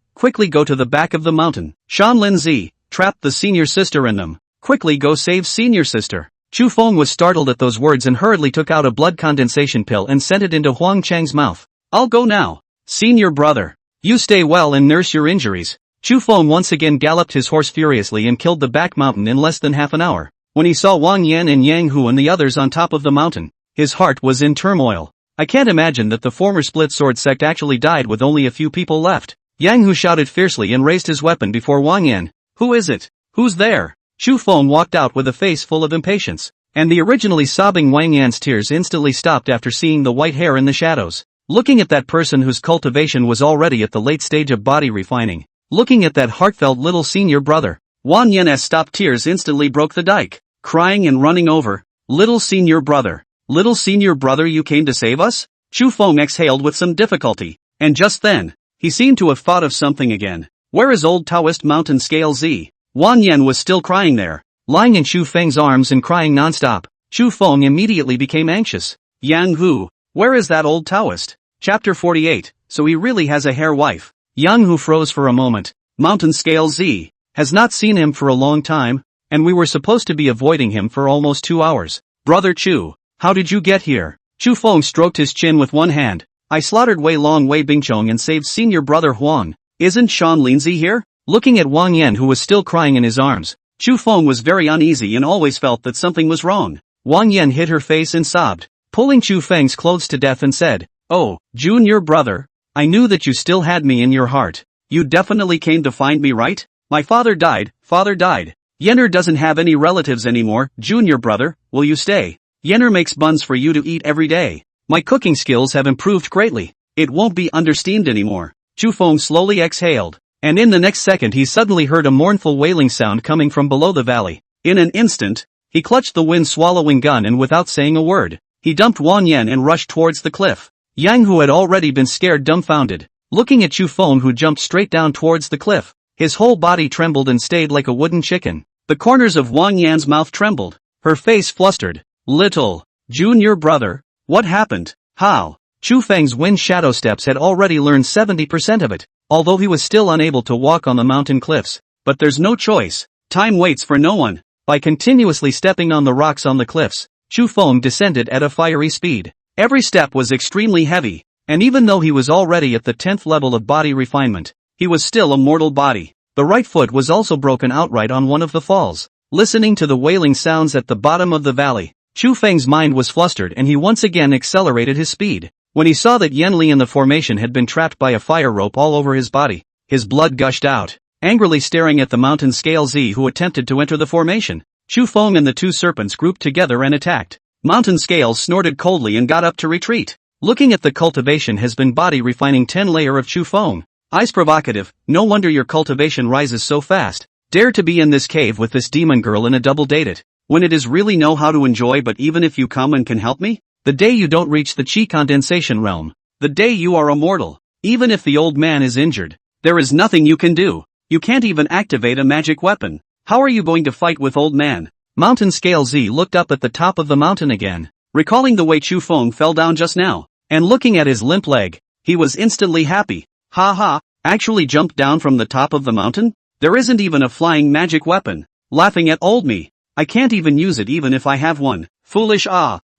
Speaker 1: go to the back of the mountain. Shan Linzi, trap the senior sister in them. Quickly go save senior sister. Xu Feng was startled at those words and hurriedly took out a blood condensation pill and sent it into Huang Chang's mouth. I'll go now. Senior brother. You stay well and nurse your injuries. Xu Feng once again galloped his horse furiously and killed the back mountain in less than half an hour. When he saw Wang Yan and Yang Hu and the others on top of the mountain, his heart was in turmoil. I can't imagine that the former split sword sect actually died with only a few people left. Yang Hu shouted fiercely and raised his weapon before Wang Yan. Who is it? Who's there? Xu Feng walked out with a face full of impatience, and the originally sobbing Wang Yan's tears instantly stopped after seeing the white hair in the shadows. Looking at that person whose cultivation was already at the late stage of body refining. Looking at that heartfelt little senior brother. Wang Yan's stopped tears instantly broke the dike, crying and running over. Little senior brother, you came to save us? Xu Feng exhaled with some difficulty, and just then, he seemed to have thought of something again. Where is old Taoist mountain scale Z? Wang Yan was still crying there, lying in Xu Feng's arms and crying non-stop. Xu Feng immediately became anxious. Yang Hu, where is that old Taoist? Chapter 48, so he really has a hair wife. Yang Hu froze for a moment. Mountain scale Z, has not seen him for a long time, and we were supposed to be avoiding him for almost 2 hours. Brother Chu, how did you get here? Xu Feng stroked his chin with one hand. I slaughtered Wei Long Wei Bingchong and saved senior brother Huang. Isn't Shan Linzi here? Looking at Wang Yan who was still crying in his arms, Xu Feng was very uneasy and always felt that something was wrong. Wang Yan hid her face and sobbed, pulling Xu Feng's clothes to death and said, Oh, junior brother, I knew that you still had me in your heart. You definitely came to find me, right? My father died. Yenner doesn't have any relatives anymore. Junior brother, will you stay? Yenner makes buns for you to eat every day. My cooking skills have improved greatly. It won't be understeamed anymore. Xu Feng slowly exhaled, and in the next second he suddenly heard a mournful wailing sound coming from below the valley. In an instant, he clutched the wind-swallowing gun and without saying a word, he dumped Wang Yan and rushed towards the cliff. Yang Hu had already been scared dumbfounded, looking at Xu Feng who jumped straight down towards the cliff. His whole body trembled and stayed like a wooden chicken. The corners of Wang Yan's mouth trembled, her face flustered. Little junior brother, what happened? How? Xu Feng's wind shadow steps had already learned 70% of it, although he was still unable to walk on the mountain cliffs. But there's no choice. Time waits for no one. By continuously stepping on the rocks on the cliffs, Xu Feng descended at a fiery speed. Every step was extremely heavy, and even though he was already at the 10th level of body refinement, he was still a mortal body. The right foot was also broken outright on one of the falls. Listening to the wailing sounds at the bottom of the valley, Xu Feng's mind was flustered and he once again accelerated his speed. When he saw that Yan Li in the formation had been trapped by a fire rope all over his body, his blood gushed out. Angrily staring at the mountain scale Z who attempted to enter the formation, Xu Feng and the 2 serpents grouped together and attacked. Mountain Scales snorted coldly and got up to retreat. Looking at the cultivation has been body refining 10 layer of Chu Feng. Eyes provocative, no wonder your cultivation rises so fast. Dare to be in this cave with this demon girl in a double date it. When it is really know how to enjoy, but even if you come and can help me? The day you don't reach the chi condensation realm. The day you are immortal. Even if the old man is injured. There is nothing you can do. You can't even activate a magic weapon. How are you going to fight with old man? Mountain Scale Z looked up at the top of the mountain again, recalling the way Chu Feng fell down just now, and looking at his limp leg, he was instantly happy. Ha ha, actually jumped down from the top of the mountain? There isn't even a flying magic weapon. Laughing at old me. I can't even use it even if I have one. Foolish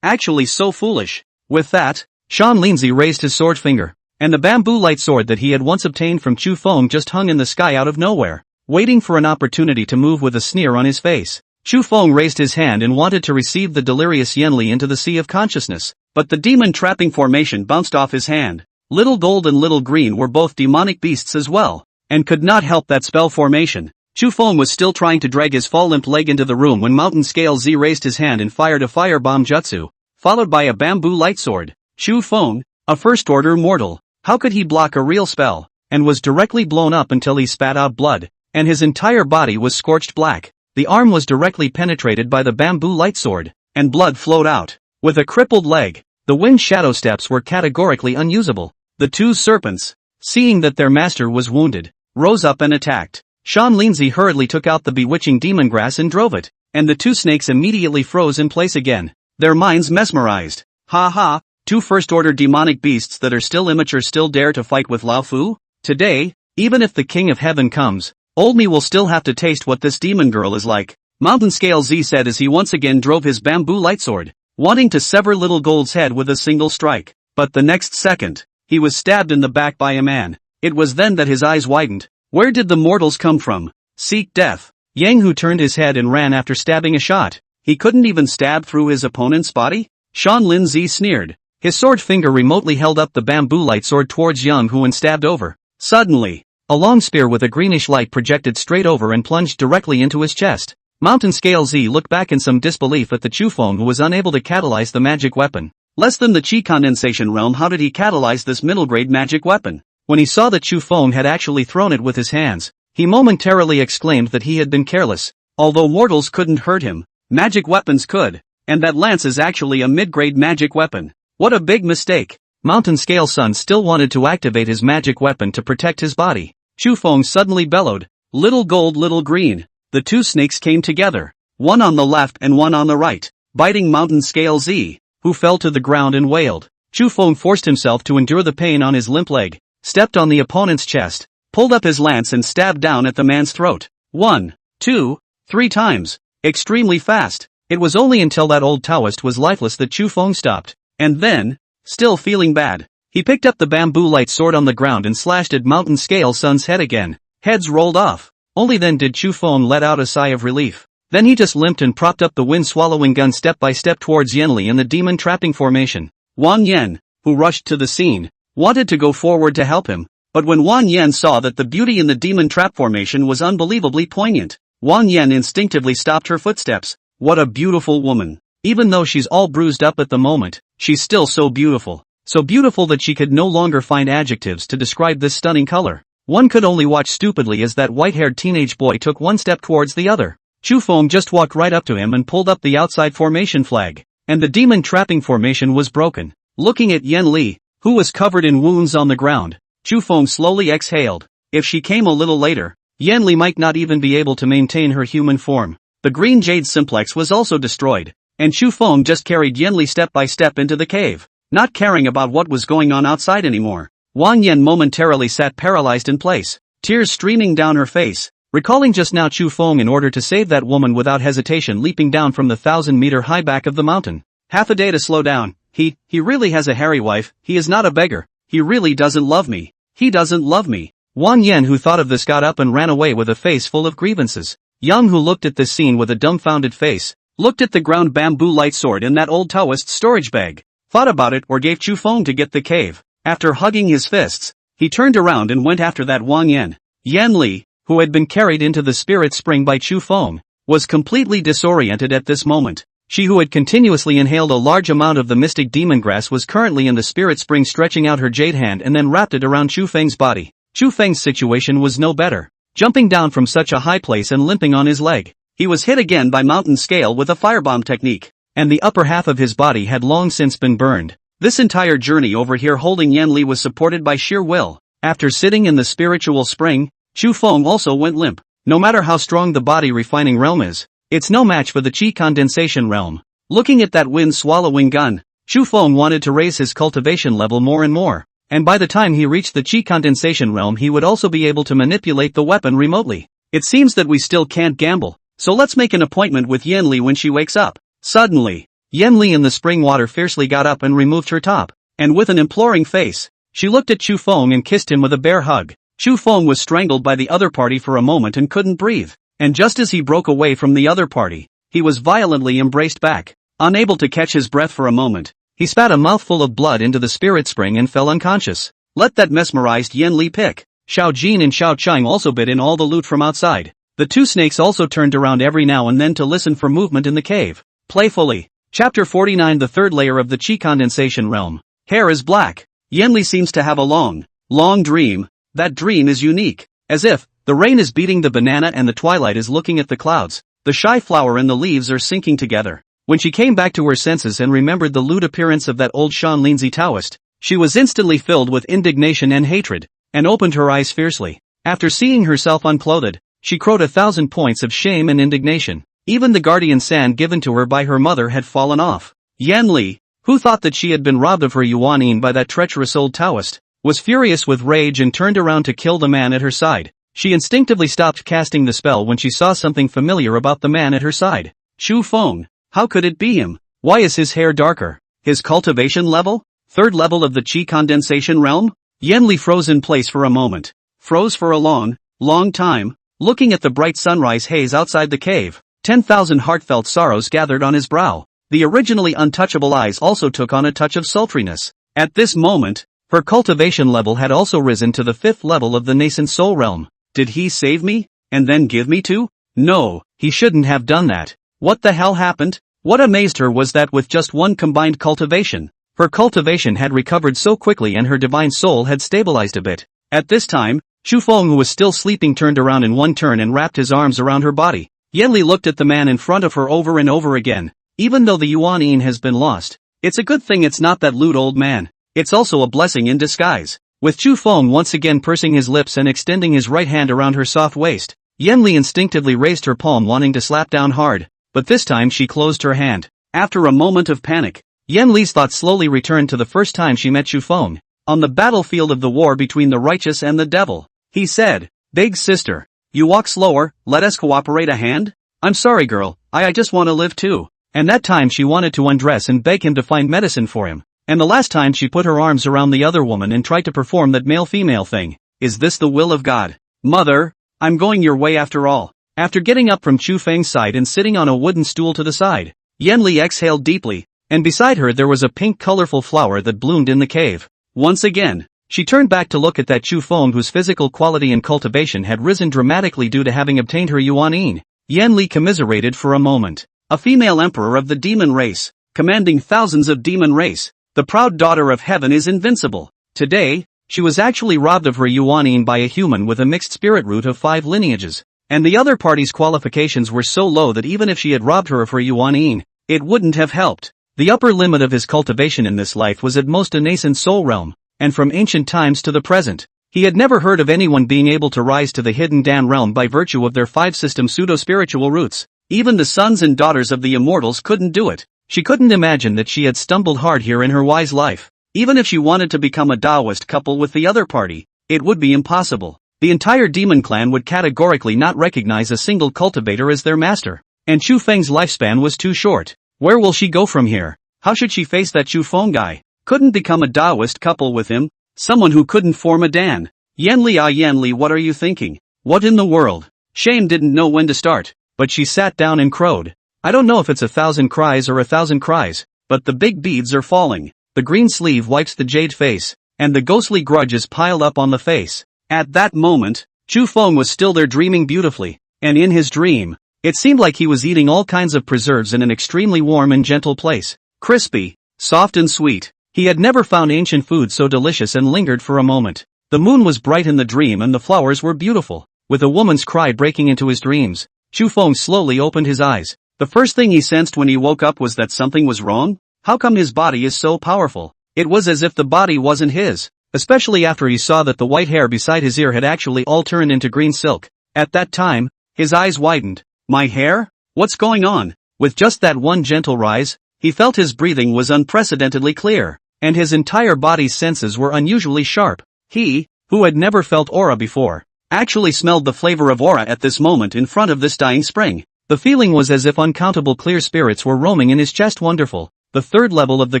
Speaker 1: actually so foolish. With that, Sean Lindsay raised his sword finger, and the bamboo light sword that he had once obtained from Chu Feng just hung in the sky out of nowhere, waiting for an opportunity to move with a sneer on his face. Chu Feng raised his hand and wanted to receive the delirious Yanli into the sea of consciousness, but the demon trapping formation bounced off his hand. Little Gold and Little Green were both demonic beasts as well, and could not help that spell formation. Chu Feng was still trying to drag his fall limp leg into the room when Mountain Scale Z raised his hand and fired a firebomb jutsu, followed by a bamboo light sword. Chu Feng, a first-order mortal, how could he block a real spell, and was directly blown up until he spat out blood, and his entire body was scorched black. The arm was directly penetrated by the bamboo light sword, and blood flowed out. With a crippled leg, the wind shadow steps were categorically unusable. The two serpents, seeing that their master was wounded, rose up and attacked. Sean Lindsay hurriedly took out the bewitching demon grass and drove it, and the two snakes immediately froze in place again, their minds mesmerized. Ha ha, two first-order demonic beasts that are still immature still dare to fight with Lao Fu? Today, even if the King of Heaven comes, old me will still have to taste what this demon girl is like. Mountain Scale Z said as he once again drove his bamboo light sword, wanting to sever Little Gold's head with a single strike. But the next second, he was stabbed in the back by a man. It was then that his eyes widened. Where did the mortals come from? Seek death. Yang Hu turned his head and ran after stabbing a shot. He couldn't even stab through his opponent's body? Sean Lindsay sneered. His sword finger remotely held up the bamboo light sword towards Yang Hu and stabbed over. Suddenly, a long spear with a greenish light projected straight over and plunged directly into his chest. Mountain Scale Z looked back in some disbelief at the Chu Feng who was unable to catalyze the magic weapon. Less than the chi condensation realm, how did he catalyze this middle-grade magic weapon? When he saw that Chu Feng had actually thrown it with his hands, he momentarily exclaimed that he had been careless. Although mortals couldn't hurt him, magic weapons could, and that lance is actually a mid-grade magic weapon. What a big mistake. Mountain Scale Sun still wanted to activate his magic weapon to protect his body. Chu Feng suddenly bellowed, "Little Gold, Little Green." The two snakes came together, one on the left and one on the right, biting Mountain Scale Z, who fell to the ground and wailed. Chu Feng forced himself to endure the pain on his limp leg, stepped on the opponent's chest, pulled up his lance and stabbed down at the man's throat. 1, 2, 3 times, extremely fast. It was only until that old Taoist was lifeless that Chu Feng stopped, and then, still feeling bad, he picked up the bamboo light sword on the ground and slashed at Mountain Scale Sun's head again. Heads rolled off. Only then did Chu Feng let out a sigh of relief. Then he just limped and propped up the wind-swallowing gun step by step towards Yanli in the demon trapping formation. Wang Yan, who rushed to the scene, wanted to go forward to help him, but when Wang Yan saw that the beauty in the demon trap formation was unbelievably poignant, Wang Yan instinctively stopped her footsteps. What a beautiful woman. Even though she's all bruised up at the moment, she's still so beautiful. So beautiful that she could no longer find adjectives to describe this stunning color. One could only watch stupidly as that white-haired teenage boy took one step towards the other. Chu Feng just walked right up to him and pulled up the outside formation flag, and the demon trapping formation was broken. Looking at Yen Li, who was covered in wounds on the ground, Chu Feng slowly exhaled. If she came a little later, Yen Li might not even be able to maintain her human form. The green jade simplex was also destroyed, and Chu Feng just carried Yen Li step by step into the cave, not caring about what was going on outside anymore. Wang Yan momentarily sat paralyzed in place, tears streaming down her face, recalling just now Chu Feng in order to save that woman without hesitation leaping down from the 1,000-meter high back of the mountain. Half a day to slow down. He really has a hairy wife. He is not a beggar. He really doesn't love me. He doesn't love me. Wang Yan, who thought of this, got up and ran away with a face full of grievances. Yang, who looked at this scene with a dumbfounded face, looked at the ground bamboo light sword in that old Taoist storage bag, thought about it or gave Chu Feng to get the cave. After hugging his fists, he turned around and went after that Wang Yan. Yan Li, who had been carried into the spirit spring by Chu Feng, was completely disoriented at this moment. She who had continuously inhaled a large amount of the mystic demon grass was currently in the spirit spring, stretching out her jade hand and then wrapped it around Chu Feng's body. Chu Feng's situation was no better. Jumping down from such a high place and limping on his leg, he was hit again by Mountain Scale with a firebomb technique, and the upper half of his body had long since been burned. This entire journey over here holding Yanli was supported by sheer will. After sitting in the spiritual spring, Chu Feng also went limp. No matter how strong the body refining realm is, it's no match for the chi condensation realm. Looking at that wind-swallowing gun, Chu Feng wanted to raise his cultivation level more and more, and by the time he reached the chi condensation realm he would also be able to manipulate the weapon remotely. It seems that we still can't gamble, so let's make an appointment with Yanli when she wakes up. Suddenly, Yanli in the spring water fiercely got up and removed her top, and with an imploring face, she looked at Chu Feng and kissed him with a bear hug. Chu Feng was strangled by the other party for a moment and couldn't breathe, and just as he broke away from the other party, he was violently embraced back. Unable to catch his breath for a moment, he spat a mouthful of blood into the spirit spring and fell unconscious. Let that mesmerized Yanli pick. Xiao Jin and Xiao Chang also bit in all the loot from outside. The two snakes also turned around every now and then to listen for movement in the cave. Playfully. Chapter 49. The third layer of the chi condensation realm. Hair is black. Yanli seems to have a long dream. That dream is unique. As if the rain is beating the banana and the twilight is looking at the clouds. The shy flower and the leaves are sinking together. When she came back to her senses and remembered the lewd appearance of that old Shan Linzi Taoist, she was instantly filled with indignation and hatred, and opened her eyes fiercely. After seeing herself unclothed, she crowed 1,000 points of shame and indignation. Even the guardian sand given to her by her mother had fallen off. Yanli, who thought that she had been robbed of her yuanin by that treacherous old Taoist, was furious with rage and turned around to kill the man at her side. She instinctively stopped casting the spell when she saw something familiar about the man at her side. Chu Feng. How could it be him? Why is his hair darker? His cultivation level? Third level of the chi condensation realm? Yanli froze in place for a moment. Froze for a long time, looking at the bright sunrise haze outside the cave. 10,000 heartfelt sorrows gathered on his brow. The originally untouchable eyes also took on a touch of sultriness. At this moment, her cultivation level had also risen to the 5th level of the nascent soul realm. Did he save me, and then give me to? No, he shouldn't have done that. What the hell happened? What amazed her was that with just one combined cultivation, her cultivation had recovered so quickly and her divine soul had stabilized a bit. At this time, Chu Feng, who was still sleeping, turned around in one turn and wrapped his arms around her body. Yanli looked at the man in front of her over and over again. Even though the yuanin has been lost, it's a good thing it's not that lewd old man. It's also a blessing in disguise. With Chu Feng once again pursing his lips and extending his right hand around her soft waist, Yanli instinctively raised her palm, wanting to slap down hard. But this time she closed her hand. After a moment of panic, Yanli's thoughts slowly returned to the first time she met Chu Feng. On the battlefield of the war between the righteous and the devil. He said, "Big sister, you walk slower, let us cooperate a hand?" "I'm sorry girl, I just want to live too." And that time she wanted to undress and beg him to find medicine for him. And the last time she put her arms around the other woman and tried to perform that male-female thing. Is this the will of God? Mother, I'm going your way after all. After getting up from Chu Feng's side and sitting on a wooden stool to the side, Yanli exhaled deeply, and beside her there was a pink colorful flower that bloomed in the cave. Once again, she turned back to look at that Chu Feng whose physical quality and cultivation had risen dramatically due to having obtained her yuanin. Yanli commiserated for a moment. A female emperor of the demon race, commanding thousands of demon race, the proud daughter of heaven is invincible. Today, she was actually robbed of her yuanin by a human with a mixed spirit root of 5 lineages. And the other party's qualifications were so low that even if she had robbed her of her yuanin, it wouldn't have helped. The upper limit of his cultivation in this life was at most a nascent soul realm, and from ancient times to the present, he had never heard of anyone being able to rise to the hidden Dan realm by virtue of their 5-system pseudo-spiritual roots. Even the sons and daughters of the immortals couldn't do it. She couldn't imagine that she had stumbled hard here in her wise life. Even if she wanted to become a Taoist couple with the other party, it would be impossible. The entire demon clan would categorically not recognize a single cultivator as their master. And Chu Feng's lifespan was too short. Where will she go from here? How should she face that Chu Feng guy? Couldn't become a Taoist couple with him? Someone who couldn't form a Dan. Yanli, what are you thinking? What in the world? Shame didn't know when to start, but she sat down and crowed. I don't know if it's 1,000 cries or 1,000 cries, but the big beads are falling. The green sleeve wipes the jade face, and the ghostly grudge is piled up on the face. At that moment, Chu Feng was still there dreaming beautifully, and in his dream, It seemed like he was eating all kinds of preserves in an extremely warm and gentle place. Crispy, soft and sweet. He had never found ancient food so delicious and lingered for a moment. The moon was bright in the dream and the flowers were beautiful. With a woman's cry breaking into his dreams, Chu Feng slowly opened his eyes. The first thing he sensed when he woke up was that something was wrong. How come his body is so powerful? It was as if the body wasn't his, especially after he saw that the white hair beside his ear had actually all turned into green silk. At that time, his eyes widened. My hair? What's going on? With just that one gentle rise, he felt his breathing was unprecedentedly clear, and his entire body's senses were unusually sharp. He, who had never felt aura before, actually smelled the flavor of aura at this moment in front of this dying spring. The feeling was as if uncountable clear spirits were roaming in his chest. Wonderful. The third level of the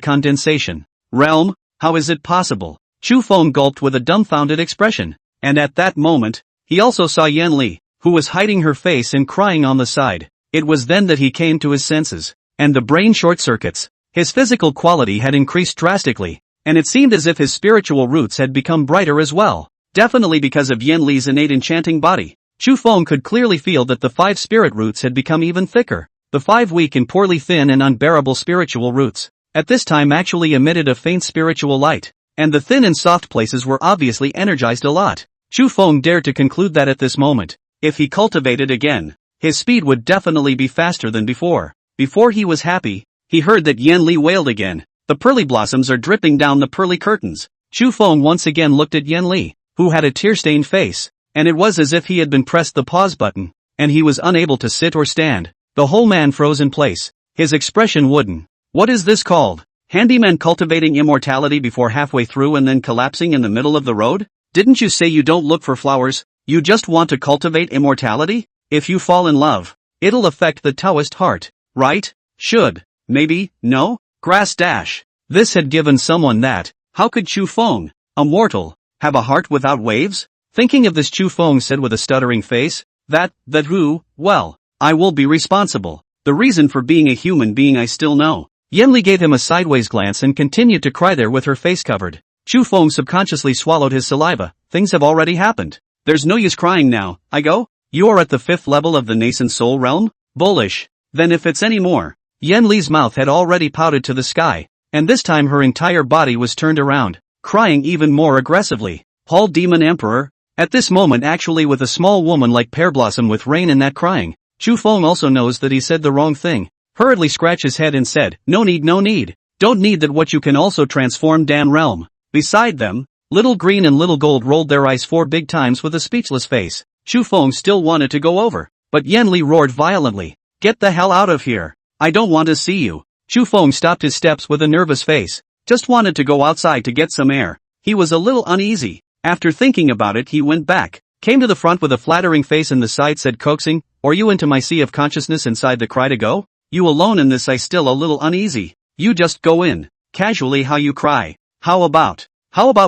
Speaker 1: condensation realm, how is it possible? Chu Feng gulped with a dumbfounded expression, and at that moment, he also saw Yan Li, who was hiding her face and crying on the side. It was then that he came to his senses, and the brain short circuits. His physical quality had increased drastically, and it seemed as if his spiritual roots had become brighter as well. Definitely because of Yan Li's innate enchanting body. Chu Feng could clearly feel that the 5 spirit roots had become even thicker. The 5 weak and poorly thin and unbearable spiritual roots, at this time actually emitted a faint spiritual light, and the thin and soft places were obviously energized a lot. Chu Feng dared to conclude that at this moment, if he cultivated again, his speed would definitely be faster than before. Before he was happy, he heard that Yan Li wailed again. The pearly blossoms are dripping down the pearly curtains. Chu Feng once again looked at Yan Li, who had a tear-stained face, and it was as if he had been pressed the pause button, and he was unable to sit or stand. The whole man froze in place, his expression wooden. What is this called? Handyman cultivating immortality before halfway through and then collapsing in the middle of the road? Didn't you say you don't look for flowers, you just want to cultivate immortality? If you fall in love, it'll affect the Taoist heart, right? Should, maybe, no? Grass dash. This had given someone that. How could Chu Feng, a mortal, have a heart without waves? Thinking of this, Chu Feng said with a stuttering face, that who, well, I will be responsible. The reason for being a human being I still know. Yan Li gave him a sideways glance and continued to cry there with her face covered. Chu Feng subconsciously swallowed his saliva. Things have already happened. There's no use crying now, I go? You are at the 5th level of the nascent soul realm? Bullish. Then if it's any more. Yan Li's mouth had already pouted to the sky, and this time her entire body was turned around, crying even more aggressively. Paul Demon Emperor? At this moment actually with a small woman like Pear Blossom with rain in that crying. Chu Feng also knows that he said the wrong thing. Hurriedly scratched his head and said, no need. Don't need that. What you can also transform Dan realm. Beside them, Little Green and Little Gold rolled their eyes 4 big times with a speechless face. Chu Feng still wanted to go over, but Yan Li roared violently. Get the hell out of here. I don't want to see you. Chu Feng stopped his steps with a nervous face. Just wanted to go outside to get some air. He was a little uneasy. After thinking about it he went back, came to the front with a flattering face and the side said coaxing, are you into my sea of consciousness inside the cry to go? You alone in this I still a little uneasy. You just go in, casually how you cry. How about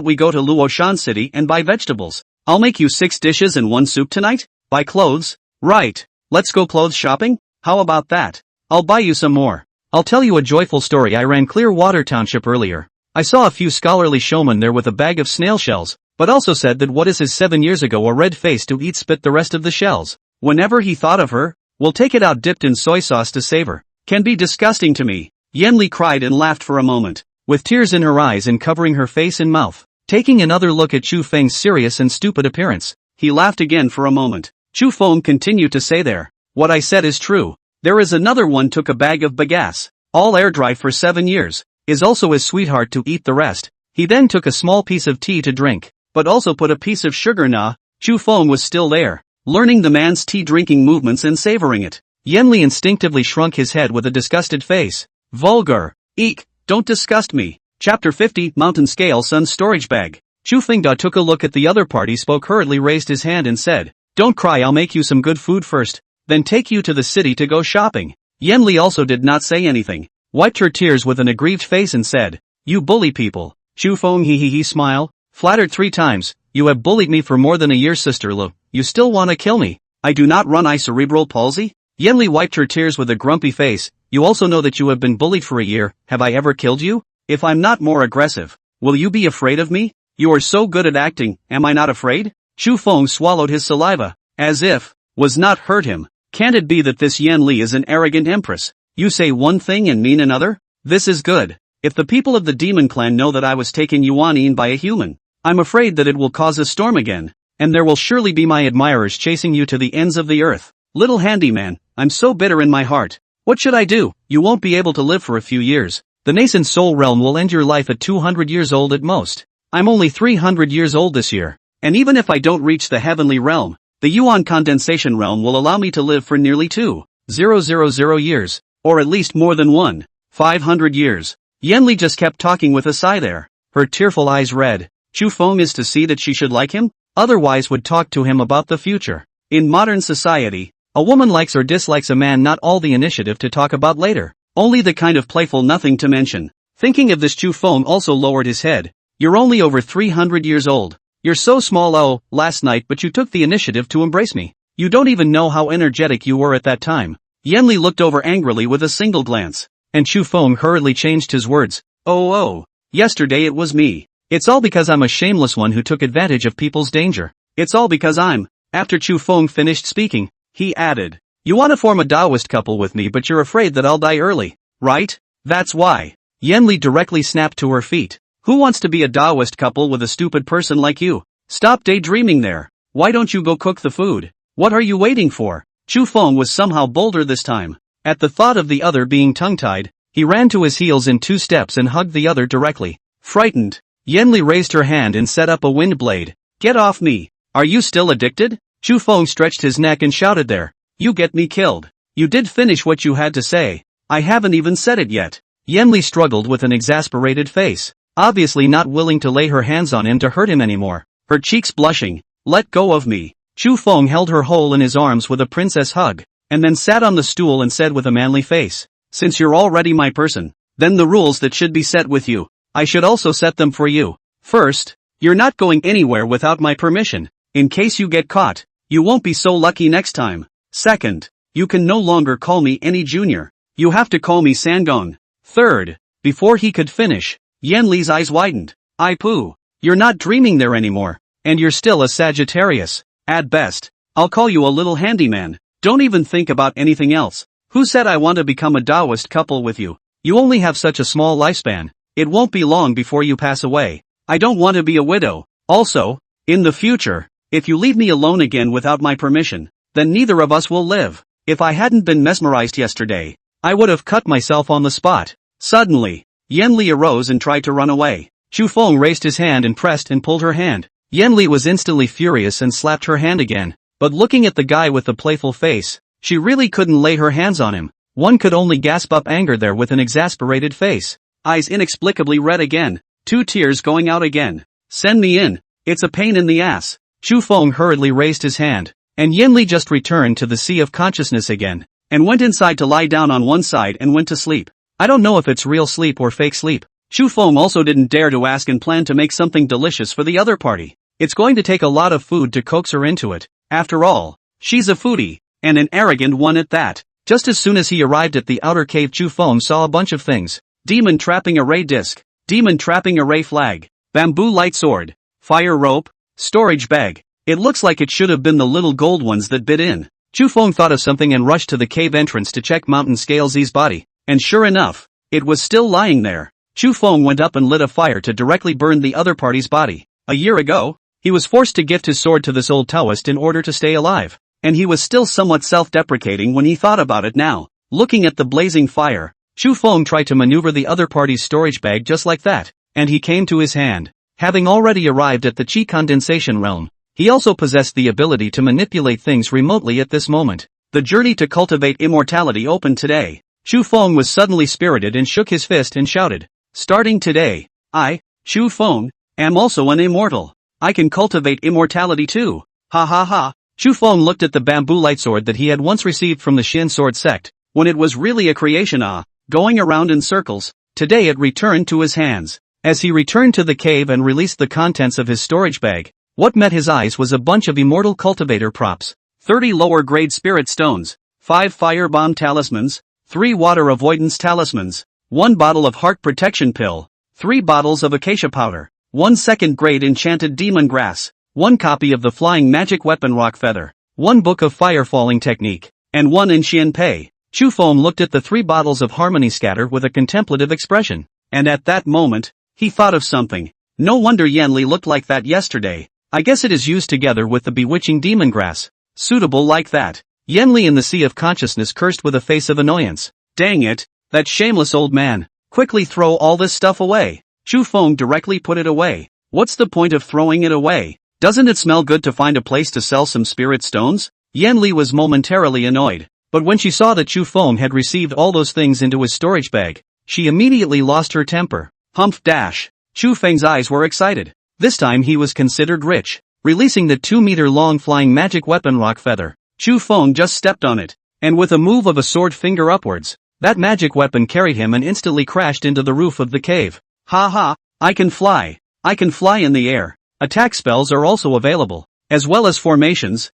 Speaker 1: we go to Luoshan City and buy vegetables? I'll make you 6 dishes and 1 soup tonight? Buy clothes? Right. Let's go clothes shopping? How about that? I'll buy you some more. I'll tell you a joyful story. I ran Clearwater Township earlier. I saw a few scholarly showmen there with a bag of snail shells, but also said that what is his 7 years ago a red face to eat spit the rest of the shells. Whenever he thought of her, we'll take it out dipped in soy sauce to savor. Can be disgusting to me. Yan Li cried and laughed for a moment, with tears in her eyes and covering her face and mouth. Taking another look at Chu Feng's serious and stupid appearance, he laughed again for a moment. Chu Feng continued to say there, what I said is true. There is another one took a bag of bagasse, all air dry for 7 years, is also his sweetheart to eat the rest. He then took a small piece of tea to drink, but also put a piece of sugar na. Chu Feng was still there, learning the man's tea drinking movements and savoring it. Yan Li instinctively shrunk his head with a disgusted face. Vulgar. Eek, don't disgust me. Chapter 50, Mountain Scale Sun Storage Bag. Chu Fengda took a look at the other party, spoke hurriedly, raised his hand and said, don't cry, I'll make you some good food first, then take you to the city to go shopping. Yan Li also did not say anything, wiped her tears with an aggrieved face and said, you bully people. Chu Feng he smile, flattered 3 times, you have bullied me for more than a year, Sister Lu, you still wanna kill me. I do not run I cerebral palsy? Yan Li wiped her tears with a grumpy face, you also know that you have been bullied for a year, have I ever killed you? If I'm not more aggressive, will you be afraid of me? You are so good at acting, am I not afraid? Chu Feng swallowed his saliva, as if, was not hurt him. Can't it be that this Yan Li is an arrogant empress? You say one thing and mean another? This is good. If the people of the demon clan know that I was taken Yuan by a human, I'm afraid that it will cause a storm again, and there will surely be my admirers chasing you to the ends of the earth. Little handyman, I'm so bitter in my heart. What should I do? You won't be able to live for a few years. The nascent soul realm will end your life at 200 years old at most. I'm only 300 years old this year, and even if I don't reach the heavenly realm, the Yuan condensation realm will allow me to live for nearly 2,000 years, or at least more than 1,500 years. Yanli just kept talking with a sigh there, her tearful eyes red. Chu Feng is to see that she should like him, otherwise would talk to him about the future. In modern society, a woman likes or dislikes a man, not all the initiative to talk about later, only the kind of playful nothing to mention. Thinking of this, Chu Feng also lowered his head. You're only over 300 years old. You're so small. Oh, last night but you took the initiative to embrace me. You don't even know how energetic you were at that time. Yanli looked over angrily with a single glance, and Chu Feng hurriedly changed his words. Oh, yesterday it was me. It's all because I'm a shameless one who took advantage of people's danger. It's all because I'm. After Chu Feng finished speaking, he added, you want to form a Taoist couple with me, but you're afraid that I'll die early, right? That's why. Yanli directly snapped to her feet. Who wants to be a Taoist couple with a stupid person like you? Stop daydreaming there. Why don't you go cook the food? What are you waiting for? Chu Feng was somehow bolder this time. At the thought of the other being tongue-tied, he ran to his heels in 2 steps and hugged the other directly. Frightened, Yanli raised her hand and set up a wind blade. Get off me. Are you still addicted? Chu Feng stretched his neck and shouted there. You get me killed. You did finish what you had to say. I haven't even said it yet. Yanli struggled with an exasperated face, obviously not willing to lay her hands on him to hurt him anymore, her cheeks blushing. Let go of me. Chu Feng held her whole in his arms with a princess hug, and then sat on the stool and said with a manly face, since you're already my person, then the rules that should be set with you, I should also set them for you. First, you're not going anywhere without my permission. In case you get caught, you won't be so lucky next time. Second, you can no longer call me any junior. You have to call me Sangong. Third, before he could finish, Yanli's eyes widened. I poo. You're not dreaming there anymore, and you're still a Sagittarius. At best, I'll call you a little handyman. Don't even think about anything else. Who said I want to become a Taoist couple with you? You only have such a small lifespan. It won't be long before you pass away. I don't want to be a widow. Also, in the future, if you leave me alone again without my permission, then neither of us will live. If I hadn't been mesmerized yesterday, I would have cut myself on the spot. Suddenly, Yanli arose and tried to run away. Chu Feng raised his hand and pressed and pulled her hand. Yanli was instantly furious and slapped her hand again, but looking at the guy with the playful face, she really couldn't lay her hands on him. One could only gasp up anger there with an exasperated face. Eyes inexplicably red again, 2 tears going out again. Send me in. It's a pain in the ass. Chu Feng hurriedly raised his hand, and Yanli just returned to the sea of consciousness again, and went inside to lie down on one side and went to sleep. I don't know if it's real sleep or fake sleep. Chu Feng also didn't dare to ask and planned to make something delicious for the other party. It's going to take a lot of food to coax her into it. After all, she's a foodie, and an arrogant one at that. Just as soon as he arrived at the outer cave, Chu Feng saw a bunch of things. Demon trapping array disc, demon trapping array flag, bamboo light sword, fire rope, storage bag. It looks like it should have been the little gold ones that bit in. Chu Feng thought of something and rushed to the cave entrance to check Mountain Scalesy's body, and sure enough, it was still lying there. Chu Feng went up and lit a fire to directly burn the other party's body. A year ago, he was forced to gift his sword to this old Taoist in order to stay alive, and he was still somewhat self-deprecating when he thought about it now. Looking at the blazing fire, Chu Feng tried to maneuver the other party's storage bag just like that, and he came to his hand. Having already arrived at the Qi condensation realm, he also possessed the ability to manipulate things remotely at this moment. The journey to cultivate immortality opened today. Chu Feng was suddenly spirited and shook his fist and shouted, starting today, I, Chu Feng, am also an immortal. I can cultivate immortality too. Ha ha ha. Chu Feng looked at the bamboo light sword that he had once received from the Xin sword sect, when it was really a creation going around in circles. Today it returned to his hands. As he returned to the cave and released the contents of his storage bag, what met his eyes was a bunch of immortal cultivator props, 30 lower grade spirit stones, 5 fire bomb talismans, 3 water avoidance talismans, 1 bottle of heart protection pill, 3 bottles of acacia powder, 1 second grade enchanted demon grass, 1 copy of the flying magic weapon rock feather, 1 book of fire falling technique, and 1 in Xianpei. Chu Feng looked at the 3 bottles of harmony scatter with a contemplative expression. And at that moment, he thought of something. No wonder Yanli looked like that yesterday. I guess it is used together with the bewitching demon grass. Suitable like that. Yanli in the sea of consciousness cursed with a face of annoyance. Dang it, that shameless old man. Quickly throw all this stuff away. Chu Feng directly put it away. What's the point of throwing it away? Doesn't it smell good to find a place to sell some spirit stones? Yanli was momentarily annoyed. But when she saw that Chu Feng had received all those things into his storage bag, she immediately lost her temper. Humph dash. Chu Feng's eyes were excited. This time he was considered rich. Releasing the 2-meter-long flying magic weapon rock feather, Chu Feng just stepped on it, and with a move of a sword finger upwards, that magic weapon carried him and instantly crashed into the roof of the cave. Ha ha, I can fly. I can fly in the air. Attack spells are also available, as well as formations.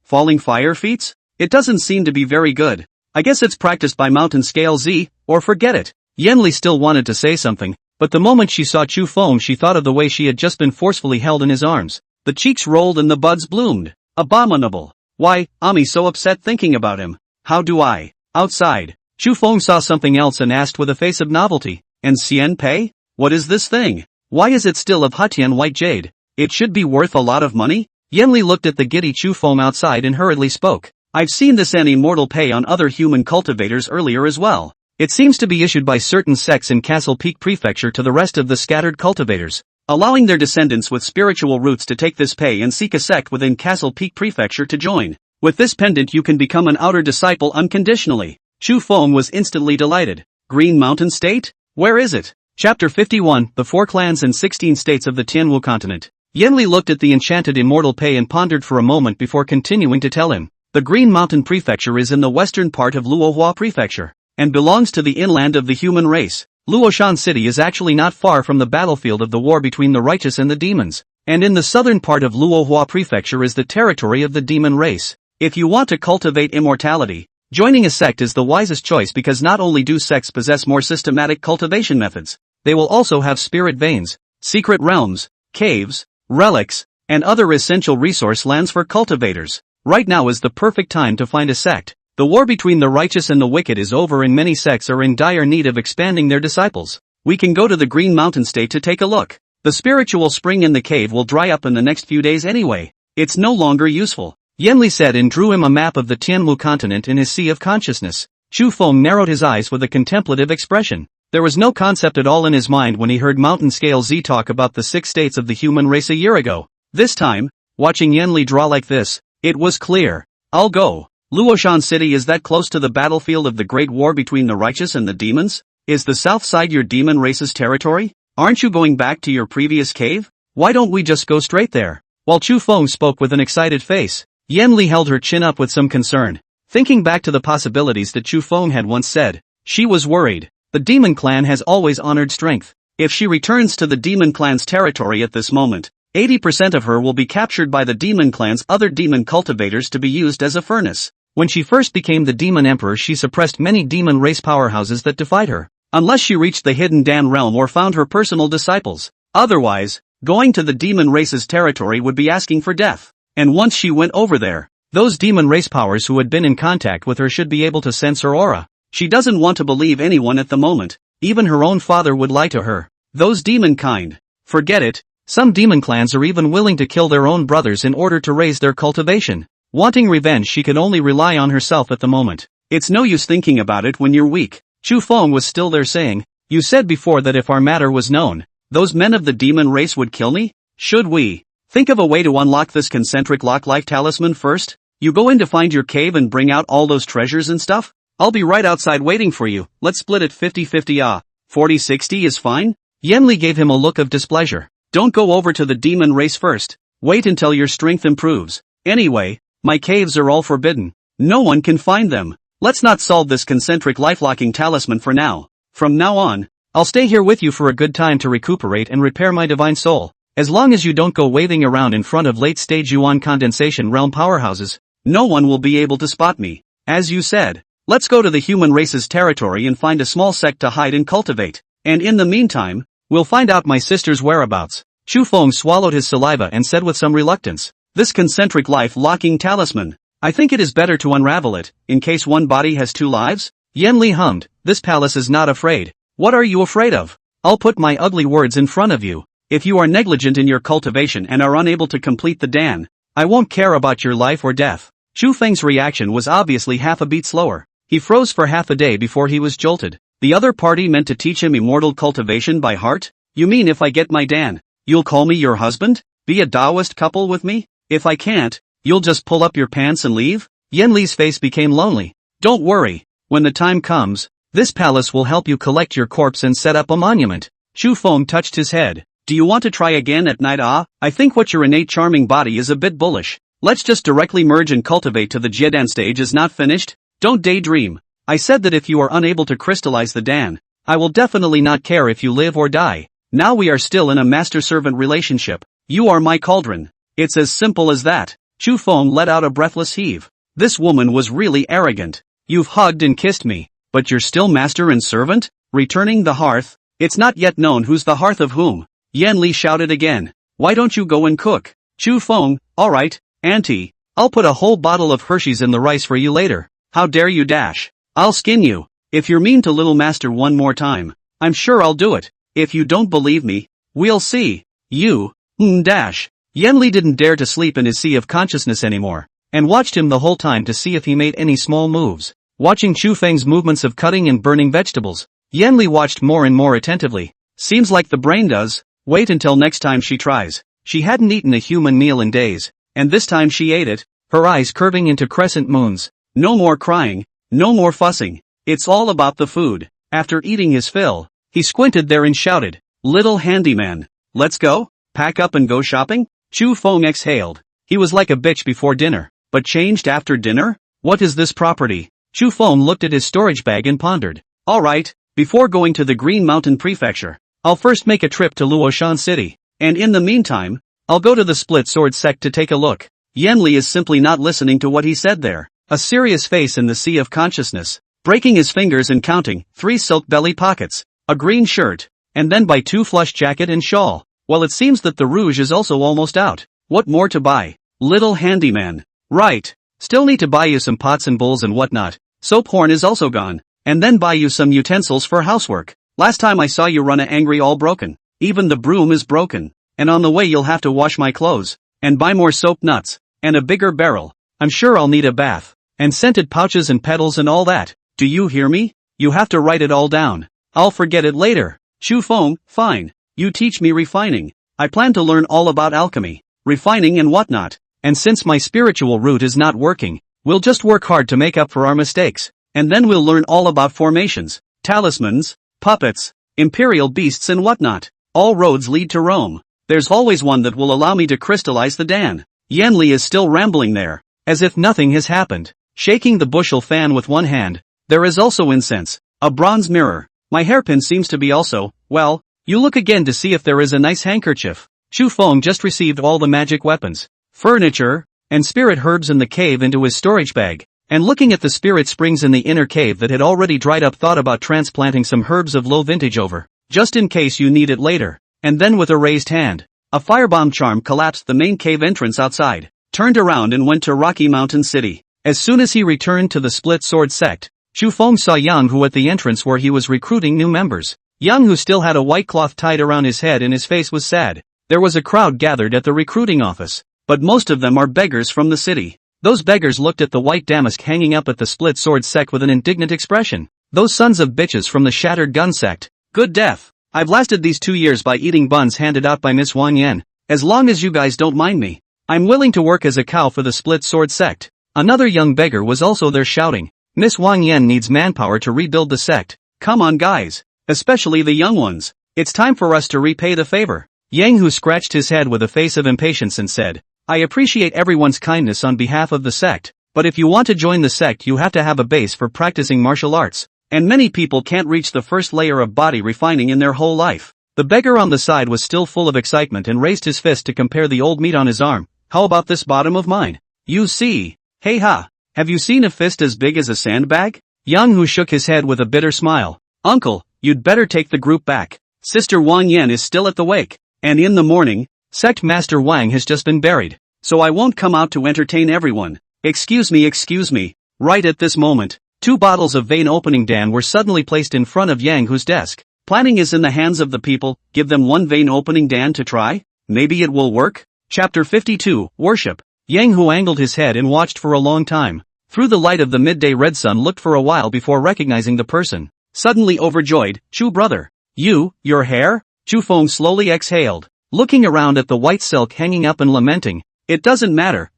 Speaker 1: Falling fire feats? It doesn't seem to be very good. I guess it's practiced by Mountain Scale Z, or forget it. Yanli still wanted to say something, but the moment she saw Chu Feng she thought of the way she had just been forcefully held in his arms. The cheeks rolled and the buds bloomed. Abominable. Why, I'm so upset thinking about him. How do I? Outside. Chu Feng saw something else and asked with a face of novelty. And Xianpei? What is this thing? Why is it still of Hutian white jade? It should be worth a lot of money? Yanli looked at the giddy Chu Feng outside and hurriedly spoke. I've seen this immortal pay on other human cultivators earlier as well. It seems to be issued by certain sects in Castle Peak Prefecture to the rest of the scattered cultivators, allowing their descendants with spiritual roots to take this pay and seek a sect within Castle Peak Prefecture to join. With this pendant you can become an outer disciple unconditionally. Chu Feng was instantly delighted. Green Mountain State? Where is it? Chapter 51, The 4 Clans and 16 States of the Tianwu Continent. Yanli looked at the enchanted immortal pay and pondered for a moment before continuing to tell him. The Green Mountain Prefecture is in the western part of Luohua Prefecture, and belongs to the inland of the human race. Luoshan City is actually not far from the battlefield of the war between the righteous and the demons, and in the southern part of Luohua Prefecture is the territory of the demon race. If you want to cultivate immortality, joining a sect is the wisest choice because not only do sects possess more systematic cultivation methods, they will also have spirit veins, secret realms, caves, relics, and other essential resource lands for cultivators. Right now is the perfect time to find a sect. The war between the righteous and the wicked is over and many sects are in dire need of expanding their disciples. We can go to the Green Mountain State to take a look. The spiritual spring in the cave will dry up in the next few days anyway. It's no longer useful. Yanli said and drew him a map of the Tianwu continent in his sea of consciousness. Chu Feng narrowed his eyes with a contemplative expression. There was no concept at all in his mind when he heard Mountain Scale Z talk about the 6 states of the human race a year ago. This time, watching Yanli draw like this, it was clear. I'll go. Luoshan City is that close to the battlefield of the great war between the righteous and the demons? Is the south side your demon race's territory? Aren't you going back to your previous cave? Why don't we just go straight there? While Chu Feng spoke with an excited face, Yanli held her chin up with some concern. Thinking back to the possibilities that Chu Feng had once said, she was worried. The demon clan has always honored strength. If she returns to the demon clan's territory at this moment, 80% of her will be captured by the demon clan's other demon cultivators to be used as a furnace. When she first became the demon emperor she suppressed many demon race powerhouses that defied her, unless she reached the hidden Dan realm or found her personal disciples. Otherwise, going to the demon race's territory would be asking for death. And once she went over there, those demon race powers who had been in contact with her should be able to sense her aura. She doesn't want to believe anyone at the moment. Even her own father would lie to her. Those demon kind. Forget it. Some demon clans are even willing to kill their own brothers in order to raise their cultivation. Wanting revenge she can only rely on herself at the moment. It's no use thinking about it when you're weak. Chu Feng was still there saying, you said before that if our matter was known, those men of the demon race would kill me? Should we think of a way to unlock this concentric lock-like talisman first? You go in to find your cave and bring out all those treasures and stuff? I'll be right outside waiting for you. Let's split it 50-50 40-60 is fine? Yanli gave him a look of displeasure. Don't go over to the demon race first. Wait until your strength improves. Anyway, my caves are all forbidden. No one can find them. Let's not solve this concentric life-locking talisman for now. From now on, I'll stay here with you for a good time to recuperate and repair my divine soul. As long as you don't go waving around in front of late-stage Yuan condensation realm powerhouses, no one will be able to spot me. As you said, let's go to the human race's territory and find a small sect to hide and cultivate. And in the meantime, we'll find out my sister's whereabouts. Chu Feng swallowed his saliva and said with some reluctance, this concentric life-locking talisman. I think it is better to unravel it, in case one body has two lives? Yen Li hummed, this palace is not afraid. What are you afraid of? I'll put my ugly words in front of you. If you are negligent in your cultivation and are unable to complete the dan, I won't care about your life or death. Chu Feng's reaction was obviously half a beat slower. He froze for half a day before he was jolted. The other party meant to teach him immortal cultivation by heart? You mean if I get my dan, you'll call me your husband? Be a Taoist couple with me? If I can't, you'll just pull up your pants and leave? Yen Li's face became lonely. Don't worry, when the time comes, this palace will help you collect your corpse and set up a monument. Chu Feng touched his head. Do you want to try again at night? I think what your innate charming body is a bit bullish. Let's just directly merge and cultivate to the Jiedan stage is not finished? Don't daydream. I said that if you are unable to crystallize the dan, I will definitely not care if you live or die. Now we are still in a master-servant relationship. You are my cauldron. It's as simple as that. Chu Feng let out a breathless heave. This woman was really arrogant. You've hugged and kissed me, but you're still master and servant? Returning the hearth? It's not yet known who's the hearth of whom. Yen Li shouted again. Why don't you go and cook? Chu Feng, alright, auntie, I'll put a whole bottle of Hershey's in the rice for you later. How dare you dash? I'll skin you. If you're mean to little master one more time, I'm sure I'll do it. If you don't believe me, we'll see. You, dash. Yen Li didn't dare to sleep in his sea of consciousness anymore, and watched him the whole time to see if he made any small moves. Watching Chu Feng's movements of cutting and burning vegetables, Yen Li watched more and more attentively. Seems like the brain does. Wait until next time she tries. She hadn't eaten a human meal in days, and this time she ate it, her eyes curving into crescent moons. No more crying, no more fussing. It's all about the food. After eating his fill, he squinted there and shouted, Little handyman, let's go? Pack up and go shopping? Chu Feng exhaled. He was like a bitch before dinner, but changed after dinner? What is this property? Chu Feng looked at his storage bag and pondered. Alright, before going to the Green Mountain Prefecture, I'll first make a trip to Luoshan City, and in the meantime, I'll go to the Split Sword sect to take a look. Yen Li is simply not listening to what he said there. A serious face in the sea of consciousness, breaking his fingers and counting, 3 silk belly pockets, a green shirt, and then buy 2 flush jacket and shawl. Well, it seems that the rouge is also almost out. What more to buy? Little handyman. Right. Still need to buy you some pots and bowls and whatnot. Soap horn is also gone. And then buy you some utensils for housework. Last time I saw you run a angry all broken. Even the broom is broken. And on the way you'll have to wash my clothes. And buy more soap nuts. And a bigger barrel. I'm sure I'll need a bath. And scented pouches and petals and all that. Do you hear me? You have to write it all down. I'll forget it later. Chu Feng, fine. You teach me refining. I plan to learn all about alchemy, refining and whatnot. And since my spiritual route is not working, we'll just work hard to make up for our mistakes. And then we'll learn all about formations, talismans, puppets, imperial beasts and whatnot. All roads lead to Rome. There's always one that will allow me to crystallize the dan. Yen Li is still rambling there, as if nothing has happened. Shaking the bushel fan with one hand, there is also incense, a bronze mirror. My hairpin seems to be also, well, you look again to see if there is a nice handkerchief. Chu Feng just received all the magic weapons, furniture, and spirit herbs in the cave into his storage bag, and looking at the spirit springs in the inner cave that had already dried up thought about transplanting some herbs of low vintage over, just in case you need it later. And then with a raised hand, a firebomb charm collapsed the main cave entrance outside, turned around and went to Rocky Mountain City. As soon as he returned to the Split Sword sect, Chu Feng saw Yang Hu at the entrance where he was recruiting new members. Yang Hu still had a white cloth tied around his head and his face was sad. There was a crowd gathered at the recruiting office, but most of them are beggars from the city. Those beggars looked at the white damask hanging up at the Split Sword sect with an indignant expression. Those sons of bitches from the Shattered Gun sect. Good death. I've lasted these 2 years by eating buns handed out by Miss Wang Yan. As long as you guys don't mind me, I'm willing to work as a cow for the Split Sword sect. Another young beggar was also there shouting, Miss Wang Yan needs manpower to rebuild the sect. Come on guys. Especially the young ones. It's time for us to repay the favor. Yang Hu scratched his head with a face of impatience and said, I appreciate everyone's kindness on behalf of the sect, but if you want to join the sect you have to have a base for practicing martial arts, and many people can't reach the first layer of body refining in their whole life. The beggar on the side was still full of excitement and raised his fist to compare the old meat on his arm. How about this bottom of mine? You see. Hey ha. Have you seen a fist as big as a sandbag? Yang Hu shook his head with a bitter smile. Uncle, you'd better take the group back. Sister Wang Yan is still at the wake. And in the morning, Sect Master Wang has just been buried. So I won't come out to entertain everyone. Excuse me. Right at this moment, 2 bottles of vein opening Dan were suddenly placed in front of Yang Hu's desk. Planning is in the hands of the people, give them 1 vein opening Dan to try? Maybe it will work? Chapter 52, Worship. Yang Hu angled his head and watched for a long time. Through the light of the midday red sun looked for a while before recognizing the person. Suddenly overjoyed, Chu brother. Your hair? Chu Feng slowly exhaled, looking around at the white silk hanging up and lamenting. It doesn't matter.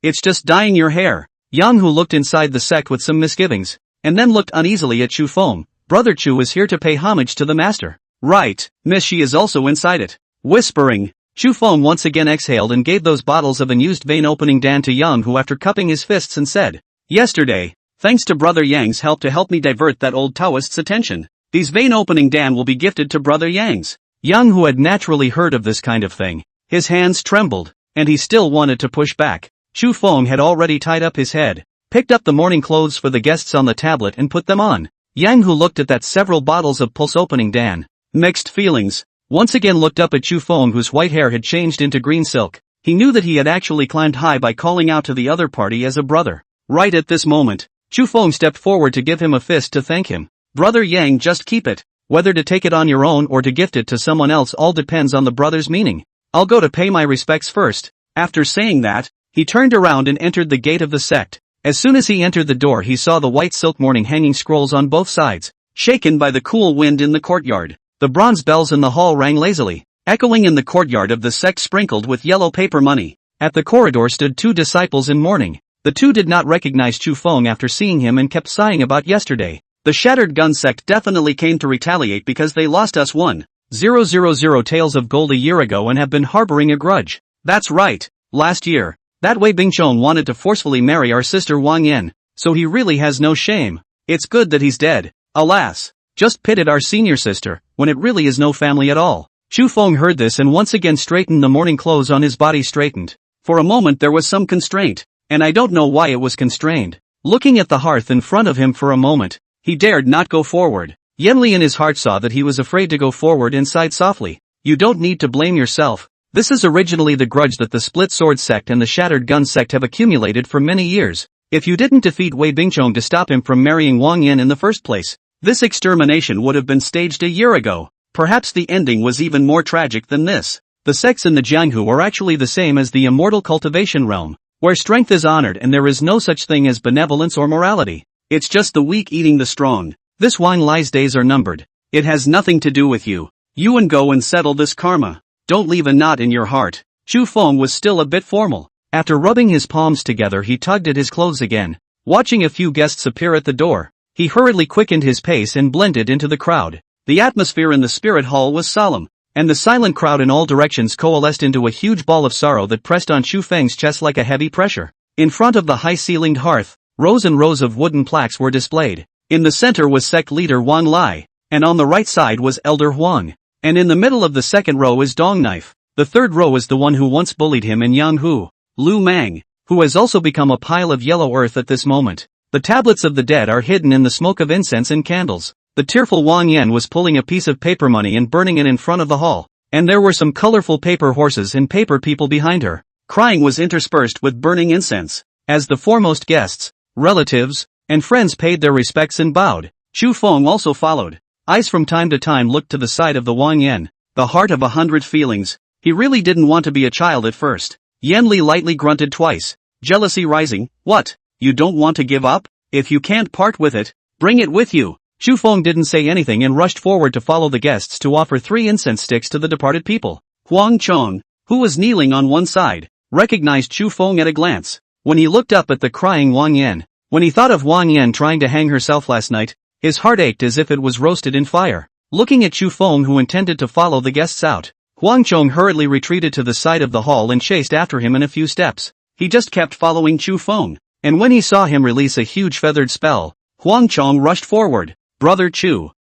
Speaker 1: It's just dyeing your hair. Yang Hu looked inside the sect with some misgivings, and then looked uneasily at Chu Feng. Brother Chu is here to pay homage to the master. Right, miss, she is also inside it. Whispering, Chu Feng once again exhaled and gave those bottles of unused vein opening Dan to Yang Hu after cupping his fists and said, Yesterday, thanks to Brother Yang's help to help me divert that old Taoist's attention, these vein opening Dan will be gifted to Brother Yang's. Yang Hu had naturally heard of this kind of thing. His hands trembled, and he still wanted to push back. Chu Feng had already tied up his head, picked up the morning clothes for the guests on the tablet and put them on. Yang Hu looked at that several bottles of pulse opening Dan. Mixed feelings. Once again looked up at Chu Feng whose white hair had changed into green silk. He knew that he had actually climbed high by calling out to the other party as a brother. Right at this moment, Chu Feng stepped forward to give him a fist to thank him. Brother Yang, just keep it. Whether to take it on your own or to gift it to someone else all depends on the brother's meaning. I'll go to pay my respects first. After saying that, he turned around and entered the gate of the sect. As soon as he entered the door he saw the white silk mourning hanging scrolls on both sides, shaken by the cool wind in the courtyard. The bronze bells in the hall rang lazily, echoing in the courtyard of the sect sprinkled with yellow paper money. At the corridor stood 2 disciples in mourning. The 2 did not recognize Chu Feng after seeing him and kept sighing about yesterday. The Shattered Gun sect definitely came to retaliate because they lost us 1,000 taels of gold a year ago and have been harboring a grudge. That's right, last year, that Wei Bingchong wanted to forcefully marry our sister Wang Yan, so he really has no shame. It's good that he's dead. Alas, just pitted our senior sister, when it really is no family at all. Chu Feng heard this and once again straightened the morning clothes on his body straightened. For a moment there was some constraint, and I don't know why it was constrained. Looking at the hearth in front of him for a moment, he dared not go forward. Yenli in his heart saw that he was afraid to go forward and sighed softly. You don't need to blame yourself. This is originally the grudge that the Split Sword sect and the Shattered Gun sect have accumulated for many years. If you didn't defeat Wei Bingchong to stop him from marrying Wang Yan in the first place, this extermination would have been staged a year ago. Perhaps the ending was even more tragic than this. The sects in the Jianghu are actually the same as the immortal cultivation realm, where strength is honored and there is no such thing as benevolence or morality. It's just the weak eating the strong. This Wang Lai's days are numbered. It has nothing to do with you. You and go and settle this karma. Don't leave a knot in your heart. Chu Feng was still a bit formal. After rubbing his palms together he tugged at his clothes again. Watching a few guests appear at the door, he hurriedly quickened his pace and blended into the crowd. The atmosphere in the spirit hall was solemn, and the silent crowd in all directions coalesced into a huge ball of sorrow that pressed on Chu Feng's chest like a heavy pressure. In front of the high-ceilinged hearth, rows and rows of wooden plaques were displayed. In the center was sect leader Wang Lai, and on the right side was Elder Huang. And in the middle of the second row is Dong Knife. The third row is the one who once bullied him in Yang Hu, Lu Mang, who has also become a pile of yellow earth at this moment. The tablets of the dead are hidden in the smoke of incense and candles. The tearful Wang Yan was pulling a piece of paper money and burning it in front of the hall, and there were some colorful paper horses and paper people behind her. Crying was interspersed with burning incense. As the foremost guests, relatives, and friends paid their respects and bowed, Chu Feng also followed. Eyes from time to time looked to the side of the Wang Yan, the heart of 100 feelings. He really didn't want to be a child at first. Yan Li lightly grunted twice, jealousy rising. What? You don't want to give up? If you can't part with it, bring it with you. Chu Feng didn't say anything and rushed forward to follow the guests to offer 3 incense sticks to the departed people. Huang Chong, who was kneeling on one side, recognized Chu Feng at a glance. When he looked up at the crying Wang Yan, when he thought of Wang Yan trying to hang herself last night, his heart ached as if it was roasted in fire. Looking at Chu Feng who intended to follow the guests out, Huang Chong hurriedly retreated to the side of the hall and chased after him in a few steps. He just kept following Chu Feng, and when he saw him release a huge feathered spell, Huang Chong rushed forward. Brother Chu,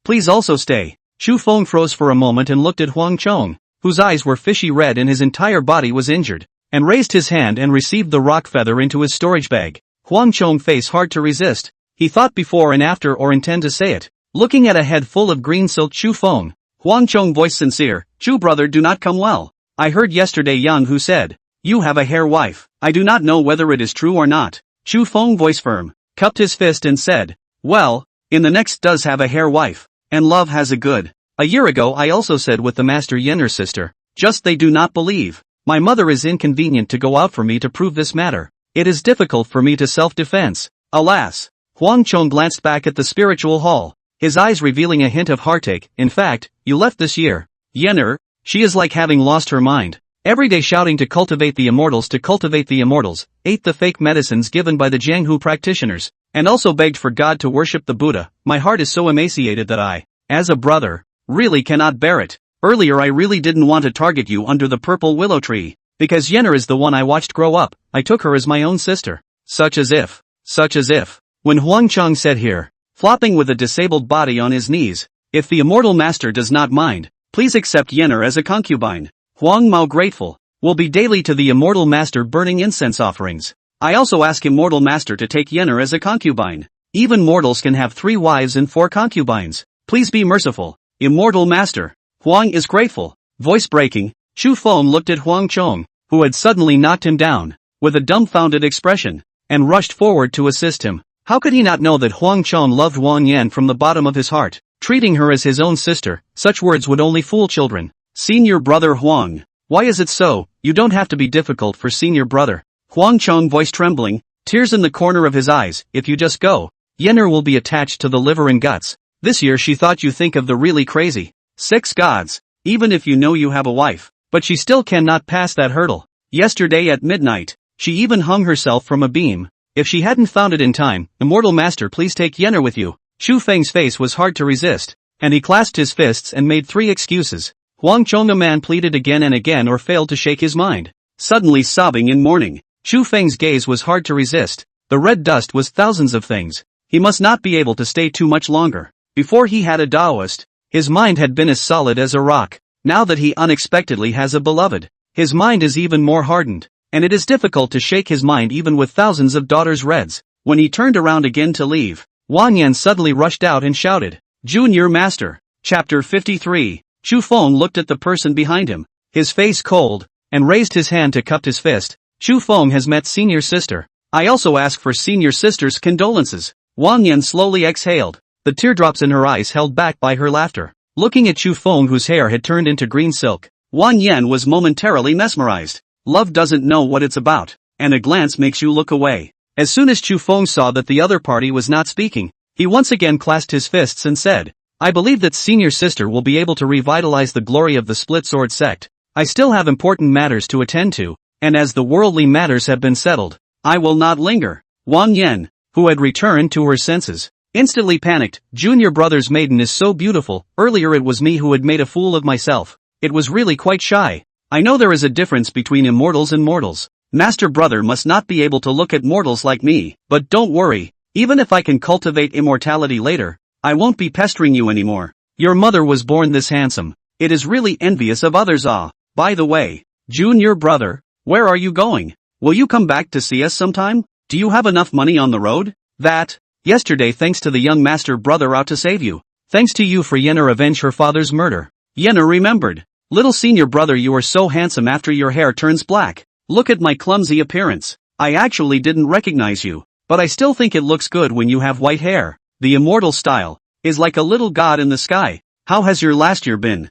Speaker 1: please also stay. Chu Feng froze for a moment and looked at Huang Chong, whose eyes were fishy red and his entire body was injured, and raised his hand and received the rock feather into his storage bag. Huang Chong face hard to resist. He thought before and after or intend to say it. Looking at a head full of green silk Chu Feng, Huang Chong voice sincere, Chu brother do not come well. I heard yesterday Yang Hu said, You have a hair wife. I do not know whether it is true or not. Chu Feng, voice firm, cupped his fist and said, well, in the next does have a hair wife. And love has a good. A year ago I also said with the master Yenner's sister. Just they do not believe. My mother is inconvenient to go out for me to prove this matter. It is difficult for me to self-defense. Alas. Huang Chong glanced back at the spiritual hall, his eyes revealing a hint of heartache. In fact, you left this year. Yenner, she is like having lost her mind. Every day shouting to cultivate the immortals, ate the fake medicines given by the Jianghu practitioners, and also begged for God to worship the Buddha. My heart is so emaciated that I, as a brother, really cannot bear it. Earlier I really didn't want to target you under the purple willow tree, because Yenner is the one I watched grow up. I took her as my own sister. Such as if. When Huang Chong said here, flopping with a disabled body on his knees, if the immortal master does not mind, please accept Yenner as a concubine. Huang Mao grateful, will be daily to the immortal master burning incense offerings. I also ask immortal master to take Yenner as a concubine. Even mortals can have 3 wives and 4 concubines. Please be merciful. Immortal master. Huang is grateful. Voice breaking, Chu Feng looked at Huang Chong, who had suddenly knocked him down, with a dumbfounded expression, and rushed forward to assist him. How could he not know that Huang Chong loved Wang Yan from the bottom of his heart, treating her as his own sister? Such words would only fool children. Senior brother Huang. Why is it so? You don't have to be difficult for senior brother. Huang Chong, voice trembling, tears in the corner of his eyes. If you just go, Yenner will be attached to the liver and guts. This year she thought you think of the really crazy. 6 gods. Even if you know you have a wife, but she still cannot pass that hurdle. Yesterday at midnight, she even hung herself from a beam. If she hadn't found it in time, immortal master, please take Yenner with you. Chu Feng's face was hard to resist, and he clasped his fists and made 3 excuses. Huang Chong, a man, pleaded again and again or failed to shake his mind. Suddenly sobbing in mourning, Chu Feng's gaze was hard to resist. The red dust was thousands of things. He must not be able to stay too much longer. Before he had a Taoist, his mind had been as solid as a rock. Now that he unexpectedly has a beloved, his mind is even more hardened, and it is difficult to shake his mind even with thousands of daughters' reds. When he turned around again to leave, Wang Yan suddenly rushed out and shouted, Junior Master. Chapter 53. Chu Feng looked at the person behind him, his face cold, and raised his hand to cup his fist. Chu Feng has met senior sister. I also ask for senior sister's condolences. Wang Yan slowly exhaled, the teardrops in her eyes held back by her laughter. Looking at Chu Feng, whose hair had turned into green silk, Wang Yan was momentarily mesmerized. Love doesn't know what it's about, and a glance makes you look away. As soon as Chu Feng saw that the other party was not speaking, he once again clasped his fists and said, I believe that senior sister will be able to revitalize the glory of the split sword sect. I still have important matters to attend to, and as the worldly matters have been settled, I will not linger. Wang Yan, who had returned to her senses, instantly panicked. Junior brother's maiden is so beautiful. Earlier it was me who had made a fool of myself. It was really quite shy. I know there is a difference between immortals and mortals. Master brother must not be able to look at mortals like me, but don't worry, even if I can cultivate immortality later, I won't be pestering you anymore. Your mother was born this handsome. It is really envious of others. By the way, junior brother, where are you going? Will you come back to see us sometime? Do you have enough money on the road? Yesterday, thanks to the young master brother out to save you. Thanks to you for Yenner avenge her father's murder. Yenner remembered. Little senior brother, you are so handsome after your hair turns black. Look at my clumsy appearance. I actually didn't recognize you, but I still think it looks good when you have white hair. The immortal style is like a little god in the sky. How has your last year been?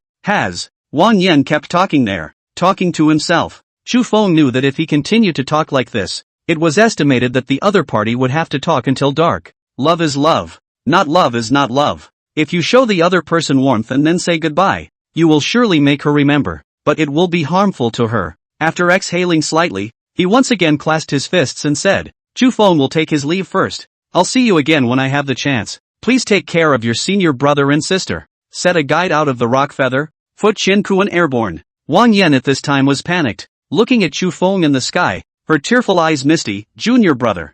Speaker 1: Wang Yan kept talking to himself. Chu Feng knew that if he continued to talk like this, it was estimated that the other party would have to talk until dark. Love is love. Not love is not love. If you show the other person warmth and then say goodbye, you will surely make her remember, but it will be harmful to her. After exhaling slightly, he once again clasped his fists and said, Chu Feng will take his leave first. I'll see you again when I have the chance. Please take care of your senior brother and sister. Said a guide out of the rock feather, foot Chin Kuan airborne. Wang Yan at this time was panicked, looking at Chu Feng in the sky, her tearful eyes misty. Junior brother,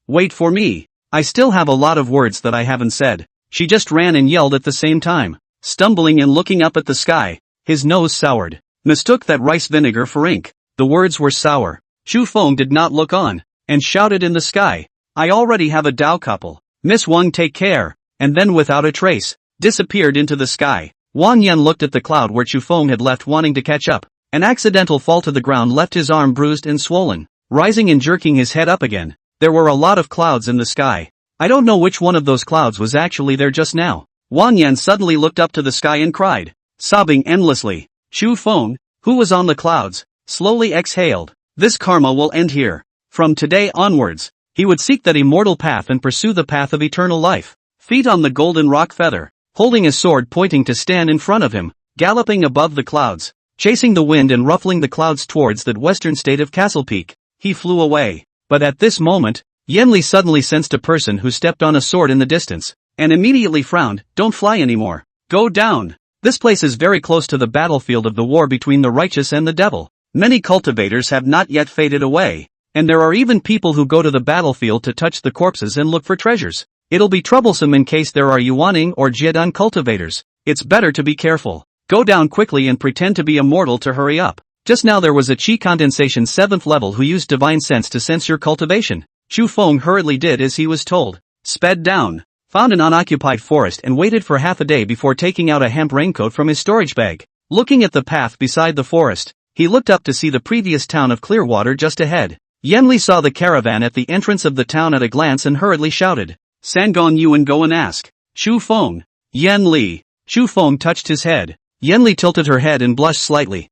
Speaker 1: wait for me. I still have a lot of words that I haven't said. She just ran and yelled at the same time, stumbling and looking up at the sky. His nose soured. Mistook that rice vinegar for ink. The words were sour. Chu Feng did not look on, and shouted in the sky, I already have a Dao couple. Miss Wang, take care, and then without a trace, disappeared into the sky. Wang Yan looked at the cloud where Chu Feng had left, wanting to catch up, An accidental fall to the ground left his arm bruised and swollen. Rising and jerking his head up again, there were a lot of clouds in the sky. I don't know which one of those clouds was actually there just now. Wang Yan suddenly looked up to the sky and cried, sobbing endlessly. Chu Feng, who was on the clouds, slowly exhaled. This karma will end here. From today onwards, he would seek that immortal path and pursue the path of eternal life. Feet on the golden rock feather, holding his sword pointing to stand in front of him, galloping above the clouds, chasing the wind and ruffling the clouds towards that western state of Castle Peak, he flew away. But at this moment, Yenli suddenly sensed a person who stepped on a sword in the distance, and immediately frowned. Don't fly anymore. Go down. This place is very close to the battlefield of the war between the righteous and the devil. Many cultivators have not yet faded away, and there are even people who go to the battlefield to touch the corpses and look for treasures. It'll be troublesome in case there are Yuaning or Jiedan cultivators. It's better to be careful. Go down quickly and pretend to be immortal to hurry up. Just now there was a Qi condensation 7th level who used divine sense to sense your cultivation. Chu Feng hurriedly did as he was told, sped down, found an unoccupied forest and waited for half a day before taking out a hemp raincoat from his storage bag. Looking at the path beside the forest, he looked up to see the previous town of Clearwater just ahead. Yenli saw the caravan at the entrance of the town at a glance and hurriedly shouted, Sangon Yuan, go and ask. Chu Feng. Yenli. Chu Feng touched his head. Yenli tilted her head and blushed slightly.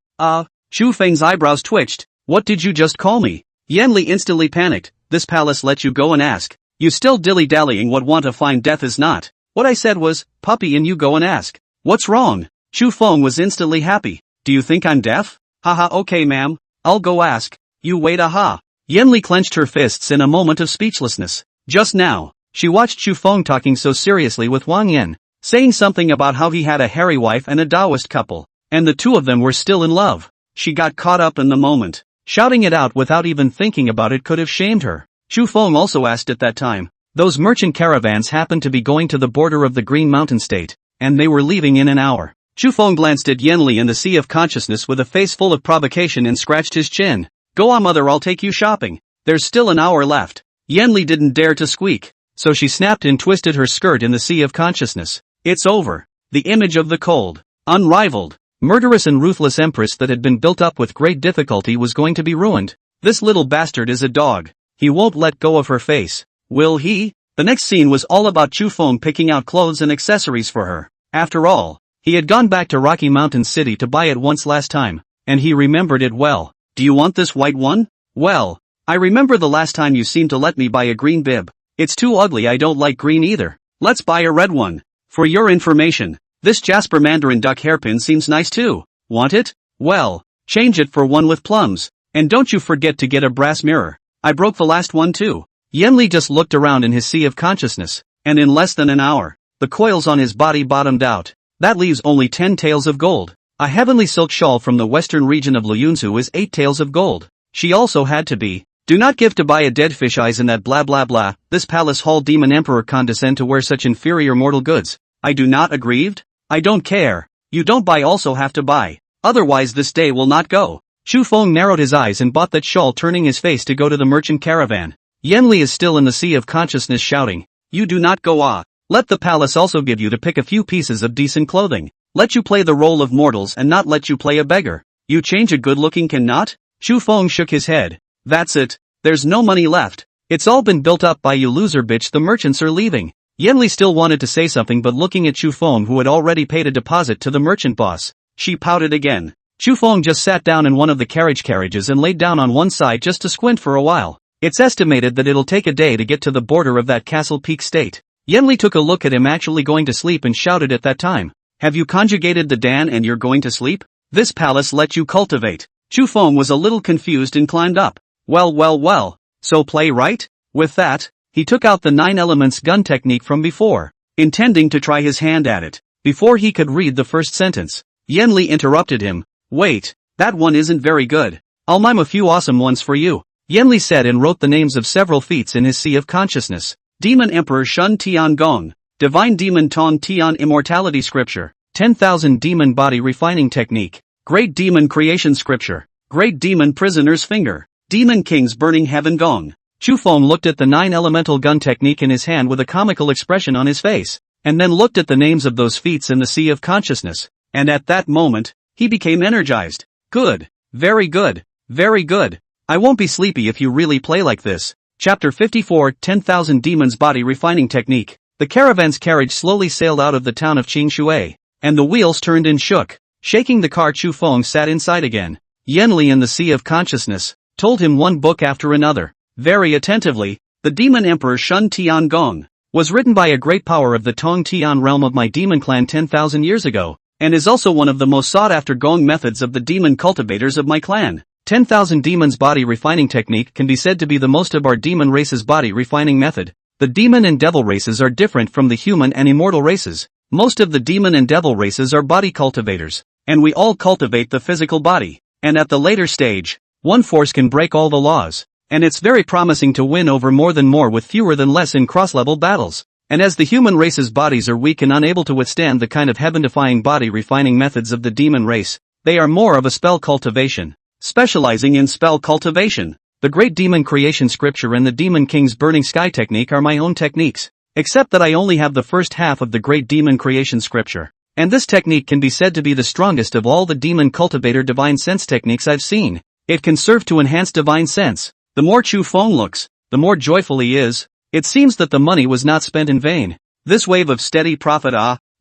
Speaker 1: Chu Feng's eyebrows twitched. What did you just call me? Yenli instantly panicked. This palace let you go and ask. You still dilly-dallying, what want to find death is not. What I said was, puppy, and you go and ask. What's wrong? Chu Feng was instantly happy. Do you think I'm deaf? Haha, okay ma'am. I'll go ask. You wait, aha. Yenli clenched her fists in a moment of speechlessness. Just now, she watched Chu Feng talking so seriously with Wang Yan, saying something about how he had a hairy wife and a Taoist couple, and the two of them were still in love. She got caught up in the moment. Shouting it out without even thinking about it could have shamed her. Chu Feng also asked at that time. Those merchant caravans happened to be going to the border of the Green Mountain State, and they were leaving in an hour. Chu Feng glanced at Yenli in the sea of consciousness with a face full of provocation and scratched his chin. Go on mother, I'll take you shopping. There's still an hour left. Yenli didn't dare to squeak, so she snapped and twisted her skirt in the sea of consciousness. It's over. The image of the cold, unrivaled, murderous and ruthless empress that had been built up with great difficulty was going to be ruined. This little bastard is a dog. He won't let go of her face. Will he? The next scene was all about Chu Feng picking out clothes and accessories for her. After all, he had gone back to Rocky Mountain City to buy it once last time, and he remembered it well. Do you want this white one? Well, I remember the last time you seemed to let me buy a green bib. It's too ugly, I don't like green either. Let's buy a red one. For your information, this Jasper Mandarin duck hairpin seems nice too. Want it? Well, change it for one with plums. And don't you forget to get a brass mirror. I broke the last one too. Yenli just looked around in his sea of consciousness, and in less than an hour, the coils on his body bottomed out. That leaves only 10 taels of gold. A heavenly silk shawl from the western region of Luyunzu is 8 taels of gold. She also had to be. Do not give to buy a dead fish eyes and that blah blah blah. This palace hall demon emperor condescend to wear such inferior mortal goods. I do not aggrieved. I don't care. You don't buy also have to buy. Otherwise this day will not go. Chu Feng narrowed his eyes and bought that shawl, turning his face to go to the merchant caravan. Yenli is still in the sea of consciousness shouting. You do not go Let the palace also give you to pick a few pieces of decent clothing. Let you play the role of mortals and not let you play a beggar. You change a good looking cannot? Chu Feng shook his head. That's it. There's no money left. It's all been built up by you loser bitch, the merchants are leaving. Yenli still wanted to say something, but looking at Chu Feng, who had already paid a deposit to the merchant boss, she pouted again. Chu Feng just sat down in one of the carriages and laid down on one side just to squint for a while. It's estimated that it'll take a day to get to the border of that Castle Peak state. Yenli took a look at him actually going to sleep and shouted at that time. Have you conjugated the Dan and you're going to sleep? This palace let you cultivate. Chu Feng was a little confused and climbed up. Well. So play right? With that, he took out the 9 elements gun technique from before, intending to try his hand at it. Before he could read the first sentence, Yenli interrupted him. Wait, that one isn't very good. I'll mime a few awesome ones for you. Yenli said and wrote the names of several feats in his sea of consciousness. Demon Emperor Shun Tian Gong. Divine Demon Tong Tian Immortality Scripture. 10,000 Demon Body Refining Technique. Great Demon Creation Scripture. Great Demon Prisoner's Finger. Demon King's Burning Heaven Gong. Chu Feng looked at the 9 elemental gun technique in his hand with a comical expression on his face, and then looked at the names of those feats in the sea of consciousness, and at that moment, he became energized. Good. Very good. Very good. I won't be sleepy if you really play like this. Chapter 54 10,000 Demons Body Refining Technique. The caravan's carriage slowly sailed out of the town of Qingshui, and the wheels turned and shook. Shaking the car, Chu Feng sat inside again. Yanli in the sea of consciousness told him one book after another, very attentively. The Demon Emperor Shun Tian Gong was written by a great power of the Tong Tian realm of my demon clan 10,000 years ago, and is also one of the most sought-after Gong methods of the demon cultivators of my clan. 10,000 Demons Body Refining Technique can be said to be the most of our demon race's body refining method. The demon and devil races are different from the human and immortal races. Most of the demon and devil races are body cultivators, and we all cultivate the physical body. And at the later stage, one force can break all the laws, and it's very promising to win over more than more with fewer than less in cross-level battles. And as the human race's bodies are weak and unable to withstand the kind of heaven-defying body refining methods of the demon race, they are more of a spell cultivation. Specializing in spell cultivation, the Great Demon Creation Scripture and the Demon King's Burning Sky Technique are my own techniques, except that I only have the first half of the Great Demon Creation Scripture, and this technique can be said to be the strongest of all the Demon Cultivator Divine Sense techniques I've seen. It can serve to enhance Divine Sense. The more Chu Feng looks, the more joyful he is. It seems that the money was not spent in vain. This wave of steady profit.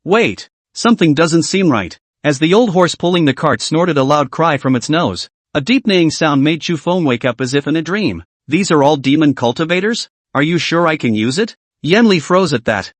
Speaker 1: Wait, something doesn't seem right. As the old horse pulling the cart snorted a loud cry from its nose, a deep neighing sound made Chu Feng wake up as if in a dream. These are all demon cultivators? Are you sure I can use it? Yanli froze at that.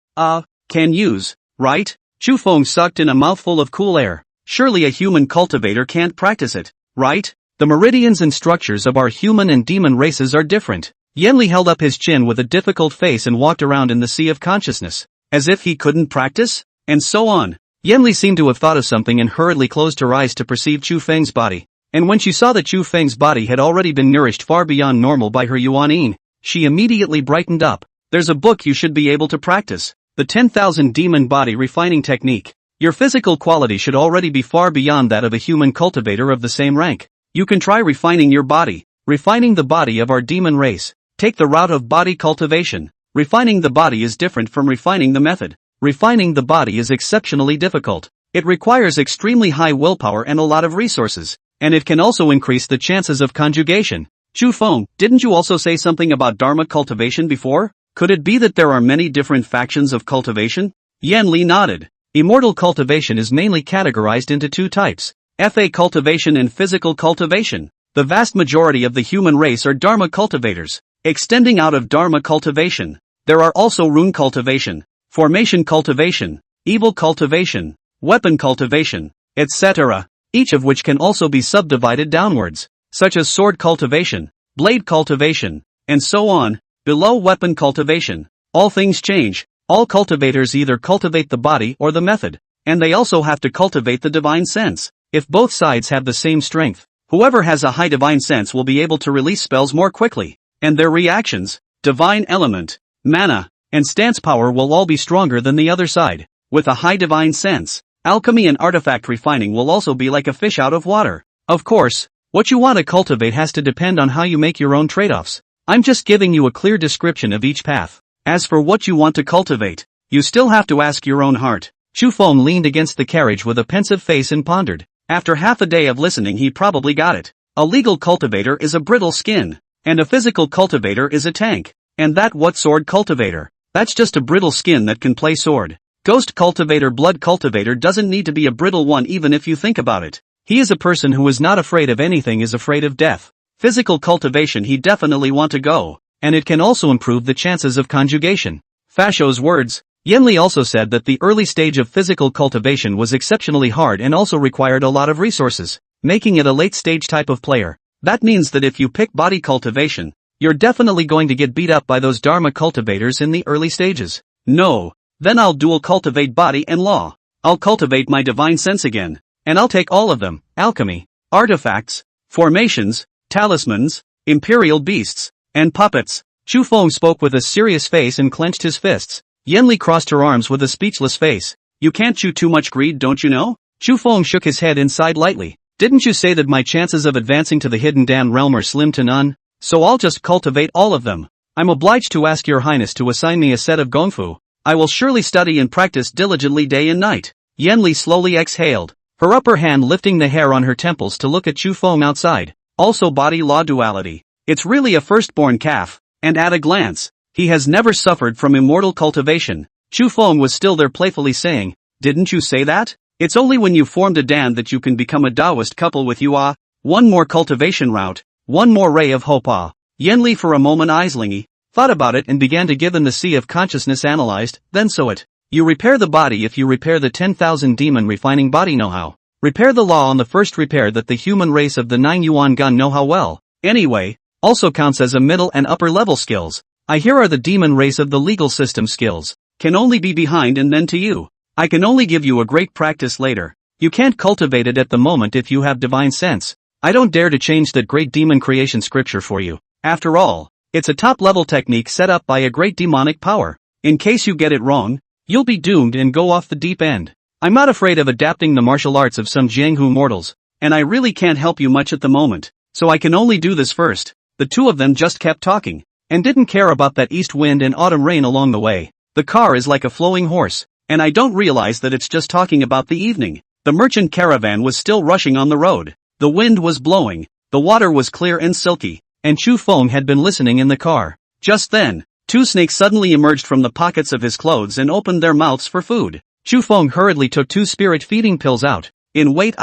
Speaker 1: Can use, right? Chu Feng sucked in a mouthful of cool air. Surely a human cultivator can't practice it, right? The meridians and structures of our human and demon races are different. Yanli held up his chin with a difficult face and walked around in the sea of consciousness, as if he couldn't practice, and so on. Yanli seemed to have thought of something and hurriedly closed her eyes to perceive Chu Feng's body. And when she saw that Chu Feng's body had already been nourished far beyond normal by her Yuan, she immediately brightened up. There's a book you should be able to practice. The 10,000 Demon Body Refining Technique. Your physical quality should already be far beyond that of a human cultivator of the same rank. You can try refining your body, refining the body of our demon race. Take the route of body cultivation. Refining the body is different from refining the method. Refining the body is exceptionally difficult. It requires extremely high willpower and a lot of resources. And it can also increase the chances of conjugation. Chu Feng, didn't you also say something about Dharma cultivation before? Could it be that there are many different factions of cultivation? Yanli nodded. Immortal cultivation is mainly categorized into two types: FA cultivation and physical cultivation. The vast majority of the human race are Dharma cultivators. Extending out of Dharma cultivation, there are also rune cultivation, formation cultivation, evil cultivation, weapon cultivation, etc., each of which can also be subdivided downwards, such as sword cultivation, blade cultivation, and so on. Below weapon cultivation, all things change. All cultivators either cultivate the body or the method, and they also have to cultivate the divine sense. If both sides have the same strength, whoever has a high divine sense will be able to release spells more quickly, and their reactions, divine element, mana, and stance power will all be stronger than the other side. With a high divine sense, alchemy and artifact refining will also be like a fish out of water. Of course, what you want to cultivate has to depend on how you make your own trade-offs. I'm just giving you a clear description of each path. As for what you want to cultivate, you still have to ask your own heart. Chu Feng leaned against the carriage with a pensive face and pondered. After half a day of listening, he probably got it. A legal cultivator is a brittle skin, and a physical cultivator is a tank. And that what sword cultivator? That's just a brittle skin that can play sword. Ghost cultivator, blood cultivator doesn't need to be a brittle one even if you think about it. He is a person who is not afraid of anything, is afraid of death. Physical cultivation, he definitely want to go, and it can also improve the chances of conjugation. Fasho's words. Yanli also said that the early stage of physical cultivation was exceptionally hard and also required a lot of resources, making it a late stage type of player. That means that if you pick body cultivation, you're definitely going to get beat up by those Dharma cultivators in the early stages. No. Then I'll dual cultivate body and law. I'll cultivate my divine sense again, and I'll take all of them: alchemy, artifacts, formations, talismans, imperial beasts, and puppets. Chu Feng spoke with a serious face and clenched his fists. Yanli crossed her arms with a speechless face. You can't chew too much greed, don't you know? Chu Feng shook his head and sighed lightly. Didn't you say that my chances of advancing to the Hidden Dan realm are slim to none? So I'll just cultivate all of them. I'm obliged to ask your highness to assign me a set of gongfu. I will surely study and practice diligently day and night. Yanli slowly exhaled. her upper hand lifting the hair on her temples to look at Chu Feng outside. Also body law duality. It's really a firstborn calf, and at a glance, he has never suffered from immortal cultivation. Chu Feng was still there playfully saying, "Didn't you say that? It's only when you formed a dan that you can become a Taoist couple with you ah. One more cultivation route, one more ray of hope ah." Yanli for a moment eyeslingy, thought about it and began to give in the sea of consciousness analyzed, then so it. You repair the body if you repair the 10,000 demon refining body know-how. Repair the law on the first repair that the human race of the 9 yuan gun know how well. Anyway, also counts as a middle and upper level skills. I here are the demon race of the legal system skills. Can only be behind and then to you. I can only give you a great practice later. You can't cultivate it at the moment if you have divine sense. I don't dare to change that great demon creation scripture for you. After all, it's a top-level technique set up by a great demonic power. In case you get it wrong, you'll be doomed and go off the deep end. I'm not afraid of adapting the martial arts of some Jianghu mortals, and I really can't help you much at the moment, so I can only do this first. The two of them just kept talking, and didn't care about that east wind and autumn rain along the way. The car is like a flowing horse, and I don't realize that it's just talking about the evening. The merchant caravan was still rushing on the road. The wind was blowing, the water was clear and silky, and Chu Feng had been listening in the car. Just then, two snakes suddenly emerged from the pockets of his clothes and opened their mouths for food. Chu Feng hurriedly took 2 spirit feeding pills out. In wait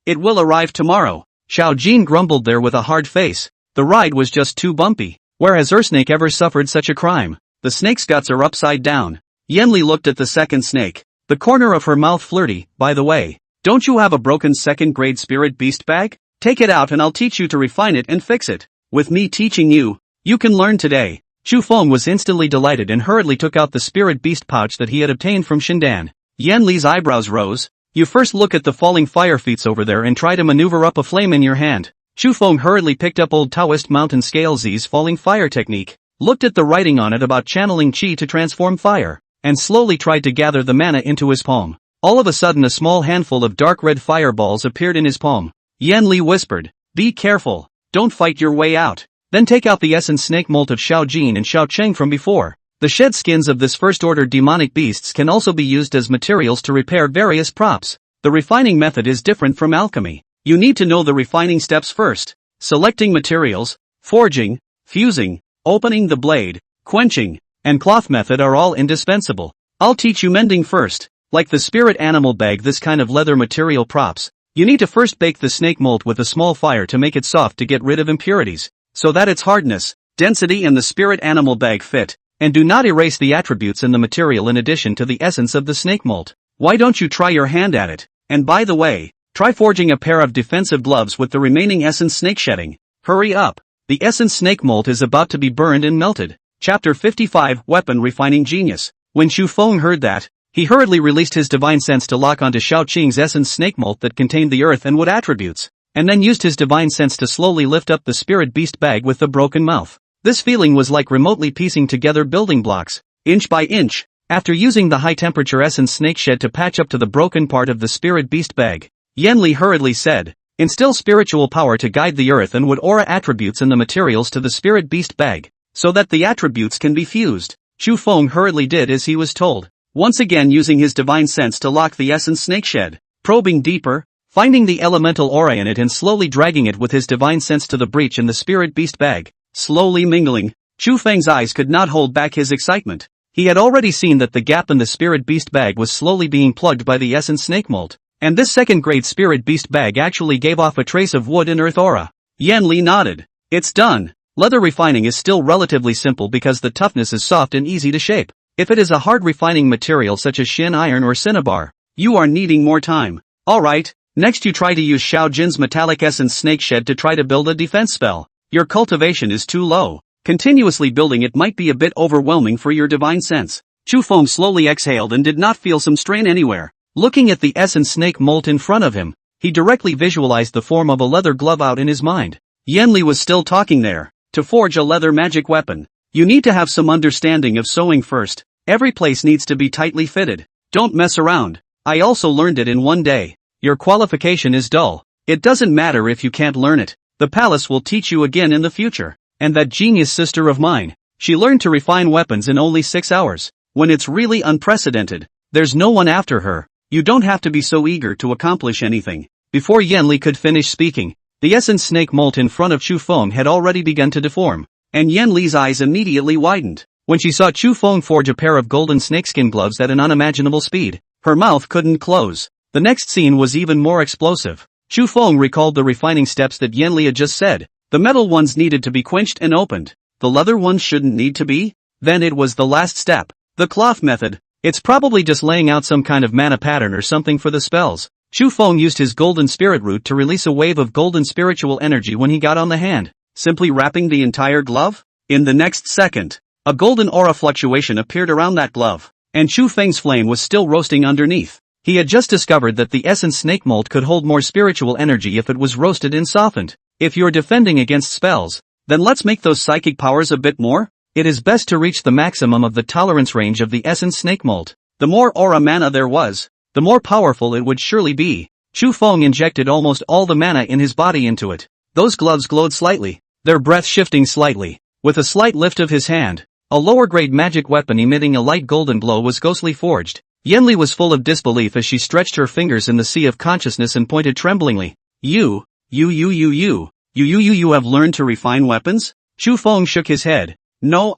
Speaker 1: it will arrive tomorrow. Xiao Jin grumbled there with a hard face. The ride was just too bumpy. Where has Ersnake ever suffered such a crime? The snake's guts are upside down. Yanli looked at the second snake. The corner of her mouth flirty, by the way. Don't you have a broken second-grade spirit beast bag? Take it out and I'll teach you to refine it and fix it. With me teaching you, you can learn today. Chu Feng was instantly delighted and hurriedly took out the spirit beast pouch that he had obtained from Shindan. Yanli's eyebrows rose. You first look at the falling fire feats over there and try to maneuver up a flame in your hand. Chu Feng hurriedly picked up old Taoist mountain scale Z's falling fire technique, looked at the writing on it about channeling qi to transform fire, and slowly tried to gather the mana into his palm. All of a sudden a small handful of dark red fireballs appeared in his palm. Yanli whispered, "Be careful, don't fight your way out." Then take out the essence snake molt of Xiao Jin and Xiao Cheng from before. The shed skins of this first-order demonic beasts can also be used as materials to repair various props. The refining method is different from alchemy. You need to know the refining steps first. Selecting materials, forging, fusing, opening the blade, quenching, and cloth method are all indispensable. I'll teach you mending first. Like the spirit animal bag, this kind of leather material props, you need to first bake the snake molt with a small fire to make it soft to get rid of impurities, so that its hardness, density and the spirit animal bag fit, and do not erase the attributes in the material in addition to the essence of the snake molt. Why don't you try your hand at it? And by the way, try forging a pair of defensive gloves with the remaining essence snake shedding. Hurry up. The essence snake molt is about to be burned and melted. Chapter 55 Weapon Refining Genius. When Chu Feng heard that, he hurriedly released his divine sense to lock onto Xiao Qing's essence snake molt that contained the earth and wood attributes, and then used his divine sense to slowly lift up the spirit beast bag with the broken mouth. This feeling was like remotely piecing together building blocks, inch by inch. After using the high-temperature essence snake shed to patch up to the broken part of the spirit beast bag, Yanli hurriedly said, "Instill spiritual power to guide the earth and wood aura attributes and the materials to the spirit beast bag, so that the attributes can be fused." Chu Feng hurriedly did as he was told, once again using his divine sense to lock the essence snake shed, probing deeper, finding the elemental aura in it and slowly dragging it with his divine sense to the breach in the spirit beast bag, slowly mingling. Chu Feng's eyes could not hold back his excitement. He had already seen that the gap in the spirit beast bag was slowly being plugged by the essence snake molt, and this second-grade spirit beast bag actually gave off a trace of wood and earth aura. Yanli nodded. It's done. Leather refining is still relatively simple because the toughness is soft and easy to shape. If it is a hard refining material such as shin iron or cinnabar, you are needing more time. Alright, next you try to use Xiao Jin's metallic essence snake shed to try to build a defense spell. Your cultivation is too low. Continuously building it might be a bit overwhelming for your divine sense. Chu Feng slowly exhaled and did not feel some strain anywhere. Looking at the essence snake molt in front of him, he directly visualized the form of a leather glove out in his mind. Yanli was still talking there. To forge a leather magic weapon, you need to have some understanding of sewing first. Every place needs to be tightly fitted. Don't mess around. I also learned it in one day. Your qualification is dull. It doesn't matter if you can't learn it. The palace will teach you again in the future. And that genius sister of mine, she learned to refine weapons in only 6 hours. When it's really unprecedented, there's no one after her. You don't have to be so eager to accomplish anything. Before Yanli could finish speaking, the essence snake molt in front of Chu Feng had already begun to deform, and Yanli's eyes immediately widened. When she saw Chu Feng forge a pair of golden snakeskin gloves at an unimaginable speed, her mouth couldn't close. The next scene was even more explosive. Chu Feng recalled the refining steps that Yanli had just said. The metal ones needed to be quenched and opened. The leather ones shouldn't need to be? Then it was the last step. The cloth method. It's probably just laying out some kind of mana pattern or something for the spells. Chu Feng used his golden spirit root to release a wave of golden spiritual energy when he got on the hand, simply wrapping the entire glove. In the next second, a golden aura fluctuation appeared around that glove, and Chu Feng's flame was still roasting underneath. He had just discovered that the essence snake molt could hold more spiritual energy if it was roasted and softened. If you're defending against spells, then let's make those psychic powers a bit more. It is best to reach the maximum of the tolerance range of the essence snake molt. The more aura mana there was, the more powerful it would surely be. Chu Feng injected almost all the mana in his body into it. Those gloves glowed slightly, their breath shifting slightly. With a slight lift of his hand, a lower-grade magic weapon emitting a light golden glow was ghostly forged. Yanli was full of disbelief as she stretched her fingers in the sea of consciousness and pointed tremblingly. You have learned to refine weapons? Chu Feng shook his head. No,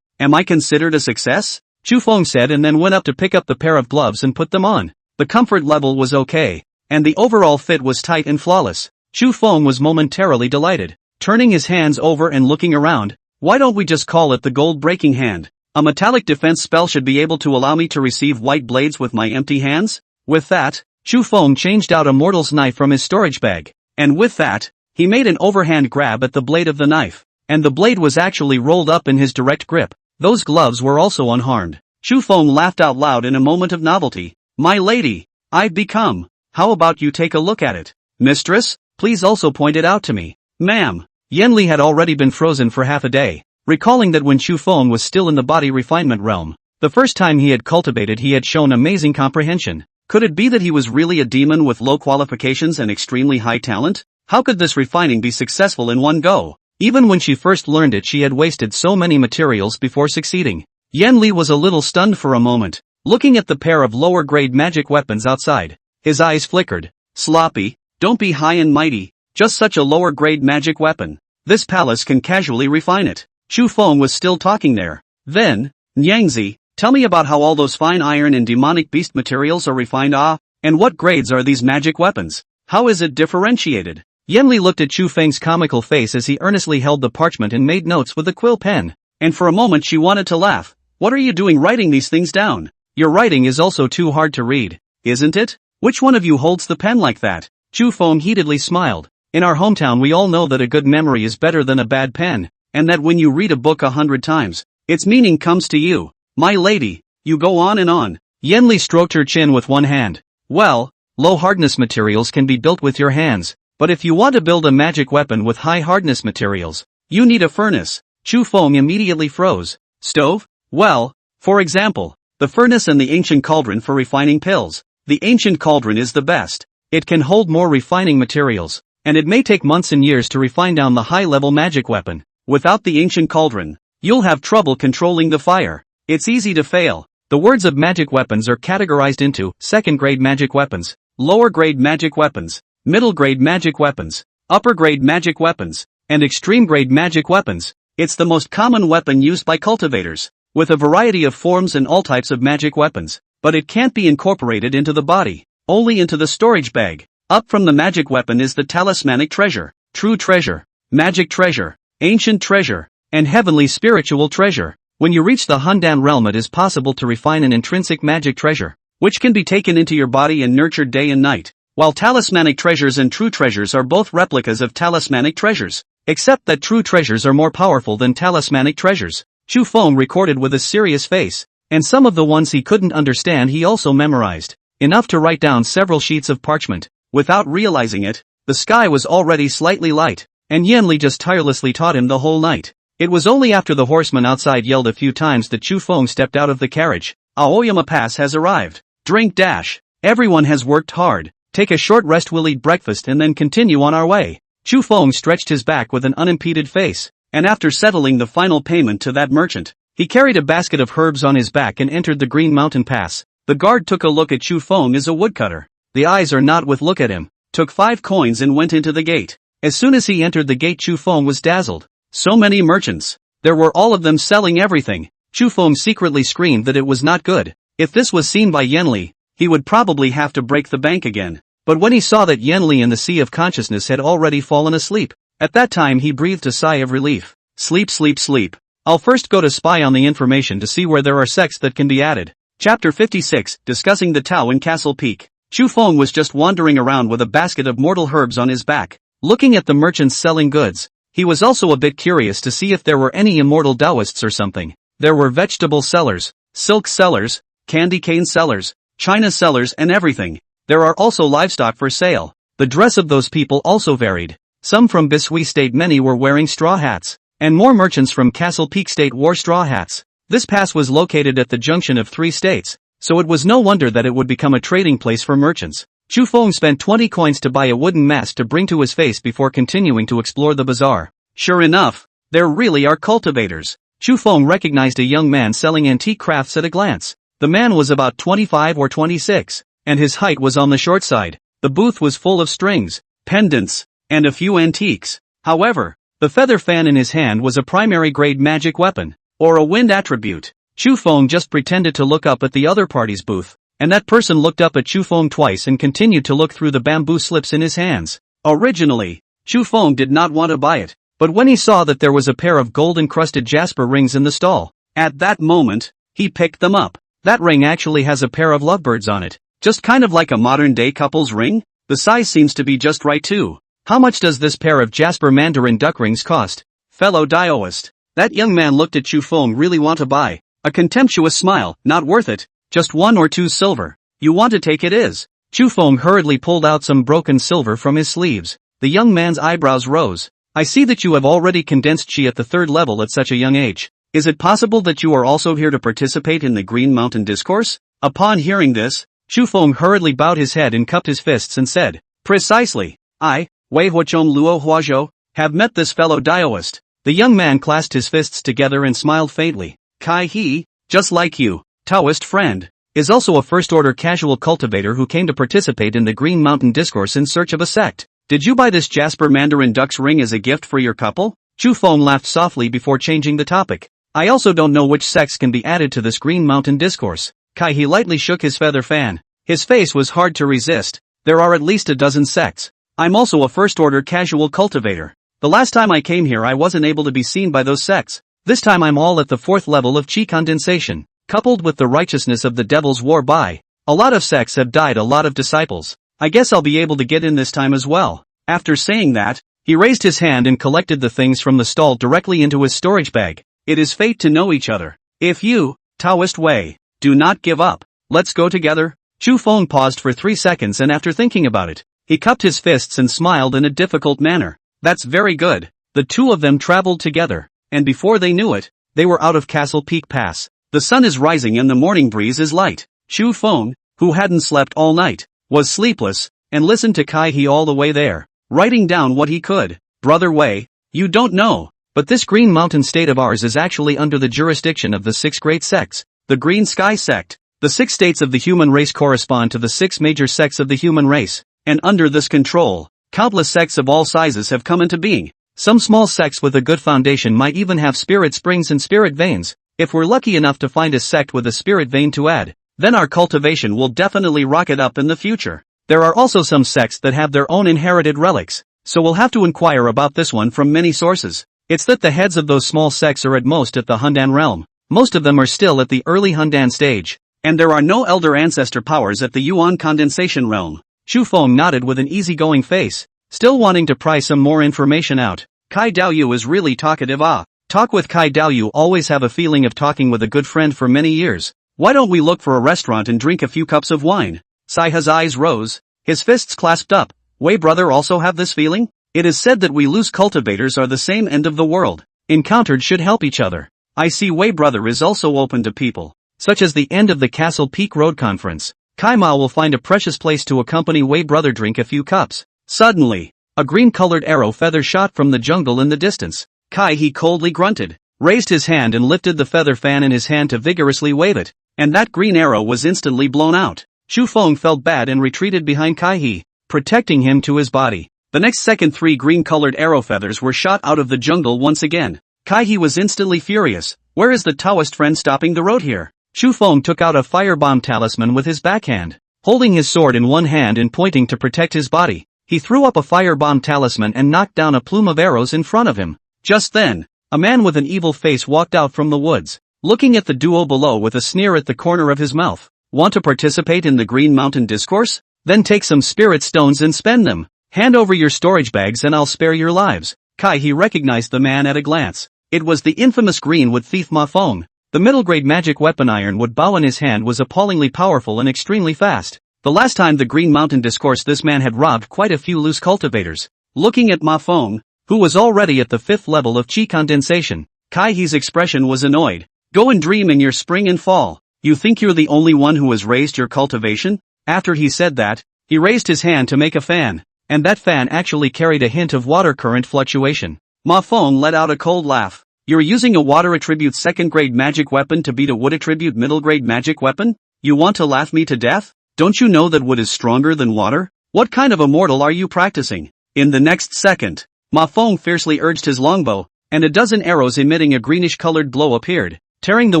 Speaker 1: am I considered a success? Chu Feng said and then went up to pick up the pair of gloves and put them on. The comfort level was okay, and the overall fit was tight and flawless. Chu Feng was momentarily delighted, turning his hands over and looking around. Why don't we just call it the gold breaking hand? A metallic defense spell should be able to allow me to receive white blades with my empty hands? With that, Chu Feng changed out a mortal's knife from his storage bag, and with that, he made an overhand grab at the blade of the knife. And the blade was actually rolled up in his direct grip. Those gloves were also unharmed. Chu Feng laughed out loud in a moment of novelty. My lady, I've become. How about you take a look at it? Mistress, please also point it out to me. Ma'am. Yanli had already been frozen for half a day, recalling that when Chu Feng was still in the body refinement realm, the first time he had cultivated he had shown amazing comprehension. Could it be that he was really a demon with low qualifications and extremely high talent? How could this refining be successful in one go? Even when she first learned it she had wasted so many materials before succeeding. Yanli was a little stunned for a moment, looking at the pair of lower-grade magic weapons outside. His eyes flickered. Sloppy, don't be high and mighty, just such a lower-grade magic weapon. This palace can casually refine it. Chu Feng was still talking there. Then, Nyangzi, tell me about how all those fine iron and demonic beast materials are refined. And what grades are these magic weapons? How is it differentiated? Yanli looked at Chu Feng's comical face as he earnestly held the parchment and made notes with a quill pen. And for a moment she wanted to laugh. What are you doing writing these things down? Your writing is also too hard to read, isn't it? Which one of you holds the pen like that? Chu Feng heatedly smiled. In our hometown we all know that a good memory is better than a bad pen, and that when you read a book 100 times, its meaning comes to you. My lady, you go on and on. Yanli stroked her chin with one hand. Well, low hardness materials can be built with your hands. But if you want to build a magic weapon with high hardness materials, you need a furnace. Chu Feng immediately froze. Stove? Well, for example, the furnace and the ancient cauldron for refining pills. The ancient cauldron is the best. It can hold more refining materials, and it may take months and years to refine down the high-level magic weapon. Without the ancient cauldron, you'll have trouble controlling the fire. It's easy to fail. The words of magic weapons are categorized into second-grade magic weapons, lower-grade magic weapons, middle-grade magic weapons, upper-grade magic weapons, and extreme-grade magic weapons. It's the most common weapon used by cultivators, with a variety of forms and all types of magic weapons, but it can't be incorporated into the body, only into the storage bag. Up from the magic weapon is the talismanic treasure, true treasure, magic treasure, ancient treasure, and heavenly spiritual treasure. When you reach the Hundan realm it is possible to refine an intrinsic magic treasure, which can be taken into your body and nurtured day and night. While talismanic treasures and true treasures are both replicas of talismanic treasures, except that true treasures are more powerful than talismanic treasures. Chu Feng recorded with a serious face, and some of the ones he couldn't understand he also memorized, enough to write down several sheets of parchment. Without realizing it, the sky was already slightly light, and Yanli just tirelessly taught him the whole night. It was only after the horseman outside yelled a few times that Chu Feng stepped out of the carriage. Aoyama Pass has arrived. Drink dash. Everyone has worked hard. Take a short rest, we'll eat breakfast and then continue on our way. Chu Feng stretched his back with an unimpeded face, and after settling the final payment to that merchant, he carried a basket of herbs on his back and entered the Green Mountain Pass. The guard took a look at Chu Feng as a woodcutter. The eyes are not with look at him. Took 5 coins and went into the gate. As soon as he entered the gate, Chu Feng was dazzled. So many merchants. There were all of them selling everything. Chu Feng secretly screamed that it was not good. If this was seen by Yanli, he would probably have to break the bank again. But when he saw that Yanli in the sea of consciousness had already fallen asleep, at that time he breathed a sigh of relief. Sleep, sleep, sleep. I'll first go to spy on the information to see where there are sects that can be added. Chapter 56, Discussing the Tao in Castle Peak. Chu Feng was just wandering around with a basket of mortal herbs on his back, looking at the merchants selling goods. He was also a bit curious to see if there were any immortal Taoists or something. There were vegetable sellers, silk sellers, candy cane sellers, china sellers and everything. There are also livestock for sale. The dress of those people also varied. Some from Bishui State, many were wearing straw hats, and more merchants from Castle Peak State wore straw hats. This pass was located at the junction of 3 states, so it was no wonder that it would become a trading place for merchants. Chu Feng spent 20 coins to buy a wooden mask to bring to his face before continuing to explore the bazaar. Sure enough, there really are cultivators. Chu Feng recognized a young man selling antique crafts at a glance. The man was about 25 or 26, and his height was on the short side. The booth was full of strings, pendants, and a few antiques. However, the feather fan in his hand was a primary grade magic weapon, or a wind attribute. Chu Feng just pretended to look up at the other party's booth, and that person looked up at Chu Feng twice and continued to look through the bamboo slips in his hands. Originally, Chu Feng did not want to buy it, but when he saw that there was a pair of gold-encrusted jasper rings in the stall, at that moment, he picked them up. That ring actually has a pair of lovebirds on it, just kind of like a modern-day couple's ring. The size seems to be just right too. How much does this pair of jasper mandarin duck rings cost? Fellow Daoist. That young man looked at Chu Feng. Really want to buy. A contemptuous smile. Not worth it. Just 1 or 2 silver. You want to take it is. Chu Feng hurriedly pulled out some broken silver from his sleeves. The young man's eyebrows rose. I see that you have already condensed chi at the 3rd level at such a young age. Is it possible that you are also here to participate in the Green Mountain Discourse? Upon hearing this, Chu Feng hurriedly bowed his head and cupped his fists and said, Precisely. I, Wei Huachong Luo Huazhou, have met this fellow Daoist. The young man clasped his fists together and smiled faintly. Kai he, just like you, Taoist friend, is also a first-order casual cultivator who came to participate in the Green Mountain Discourse in search of a sect. Did you buy this Jasper Mandarin Duck's ring as a gift for your couple? Chu Feng laughed softly before changing the topic. I also don't know which sects can be added to this Green Mountain Discourse. Kai he lightly shook his feather fan. His face was hard to resist. There are at least a dozen sects. I'm also a first-order casual cultivator. The last time I came here I wasn't able to be seen by those sects. This time I'm all at the 4th level of chi condensation. Coupled with the righteousness of the devil's war by. A lot of sects have died, a lot of disciples. I guess I'll be able to get in this time as well. After saying that, he raised his hand and collected the things from the stall directly into his storage bag. It is fate to know each other. If you, Taoist Wei, do not give up, let's go together. Chu Feng paused for 3 seconds and after thinking about it, he cupped his fists and smiled in a difficult manner. That's very good. The two of them traveled together, and before they knew it, they were out of Castle Peak Pass. The sun is rising and the morning breeze is light. Chu Feng, who hadn't slept all night, was sleepless, and listened to Kai he all the way there, writing down what he could. Brother Wei, you don't know, but this Green Mountain state of ours is actually under the jurisdiction of the 6 great sects. The Green Sky sect. The 6 states of the human race correspond to the 6 major sects of the human race, and under this control, countless sects of all sizes have come into being. Some small sects with a good foundation might even have spirit springs and spirit veins. If we're lucky enough to find a sect with a spirit vein to add, then our cultivation will definitely rocket up in the future. There are also some sects that have their own inherited relics, so we'll have to inquire about this one from many sources. It's that the heads of those small sects are at most at the Hundan realm. Most of them are still at the early Hundan stage, and there are no elder ancestor powers at the Yuan condensation realm. Chu Feng nodded with an easygoing face, still wanting to pry some more information out. Kai Daoyu is really talkative. Talk with Kai Daoyu. Always have a feeling of talking with a good friend for many years. Why don't we look for a restaurant and drink a few cups of wine? Saiha's eyes rose, his fists clasped up. Wei brother also have this feeling? It is said that we loose cultivators are the same end of the world. Encountered should help each other. I see Wei brother is also open to people, such as the end of the Castle Peak Road Conference. Kai Ma will find a precious place to accompany Wei brother drink a few cups. Suddenly, a green-colored arrow feather shot from the jungle in the distance. Kai he coldly grunted, raised his hand and lifted the feather fan in his hand to vigorously wave it. and that green arrow was instantly blown out. Chu Feng felt bad and retreated behind Kai He, protecting him to his body. The next second 3 green-colored arrow feathers were shot out of the jungle once again. Kai He was instantly furious. Where is the Taoist friend stopping the road here? Chu Feng took out a firebomb talisman with his backhand. Holding his sword in one hand and pointing to protect his body, he threw up a firebomb talisman and knocked down a plume of arrows in front of him. Just then, a man with an evil face walked out from the woods, looking at the duo below with a sneer at the corner of his mouth. Want to participate in the Green Mountain Discourse? Then take some spirit stones and spend them. Hand over your storage bags and I'll spare your lives. Kai He recognized the man at a glance. It was the infamous Greenwood thief Ma Feng. The middle-grade magic weapon ironwood bow in his hand was appallingly powerful and extremely fast. The last time the Green Mountain Discourse this man had robbed quite a few loose cultivators. Looking at Ma Feng, who was already at the 5th level of chi condensation, Kai He's expression was annoyed. Go and dream in your spring and fall. You think you're the only one who has raised your cultivation? After he said that, he raised his hand to make a fan, and that fan actually carried a hint of water current fluctuation. Ma Feng let out a cold laugh. You're using a water attribute 2nd grade magic weapon to beat a wood attribute middle grade magic weapon? You want to laugh me to death? Don't you know that wood is stronger than water? What kind of a mortal are you practicing? In the next second, Ma Feng fiercely urged his longbow, and a dozen arrows emitting a greenish-colored glow appeared, tearing the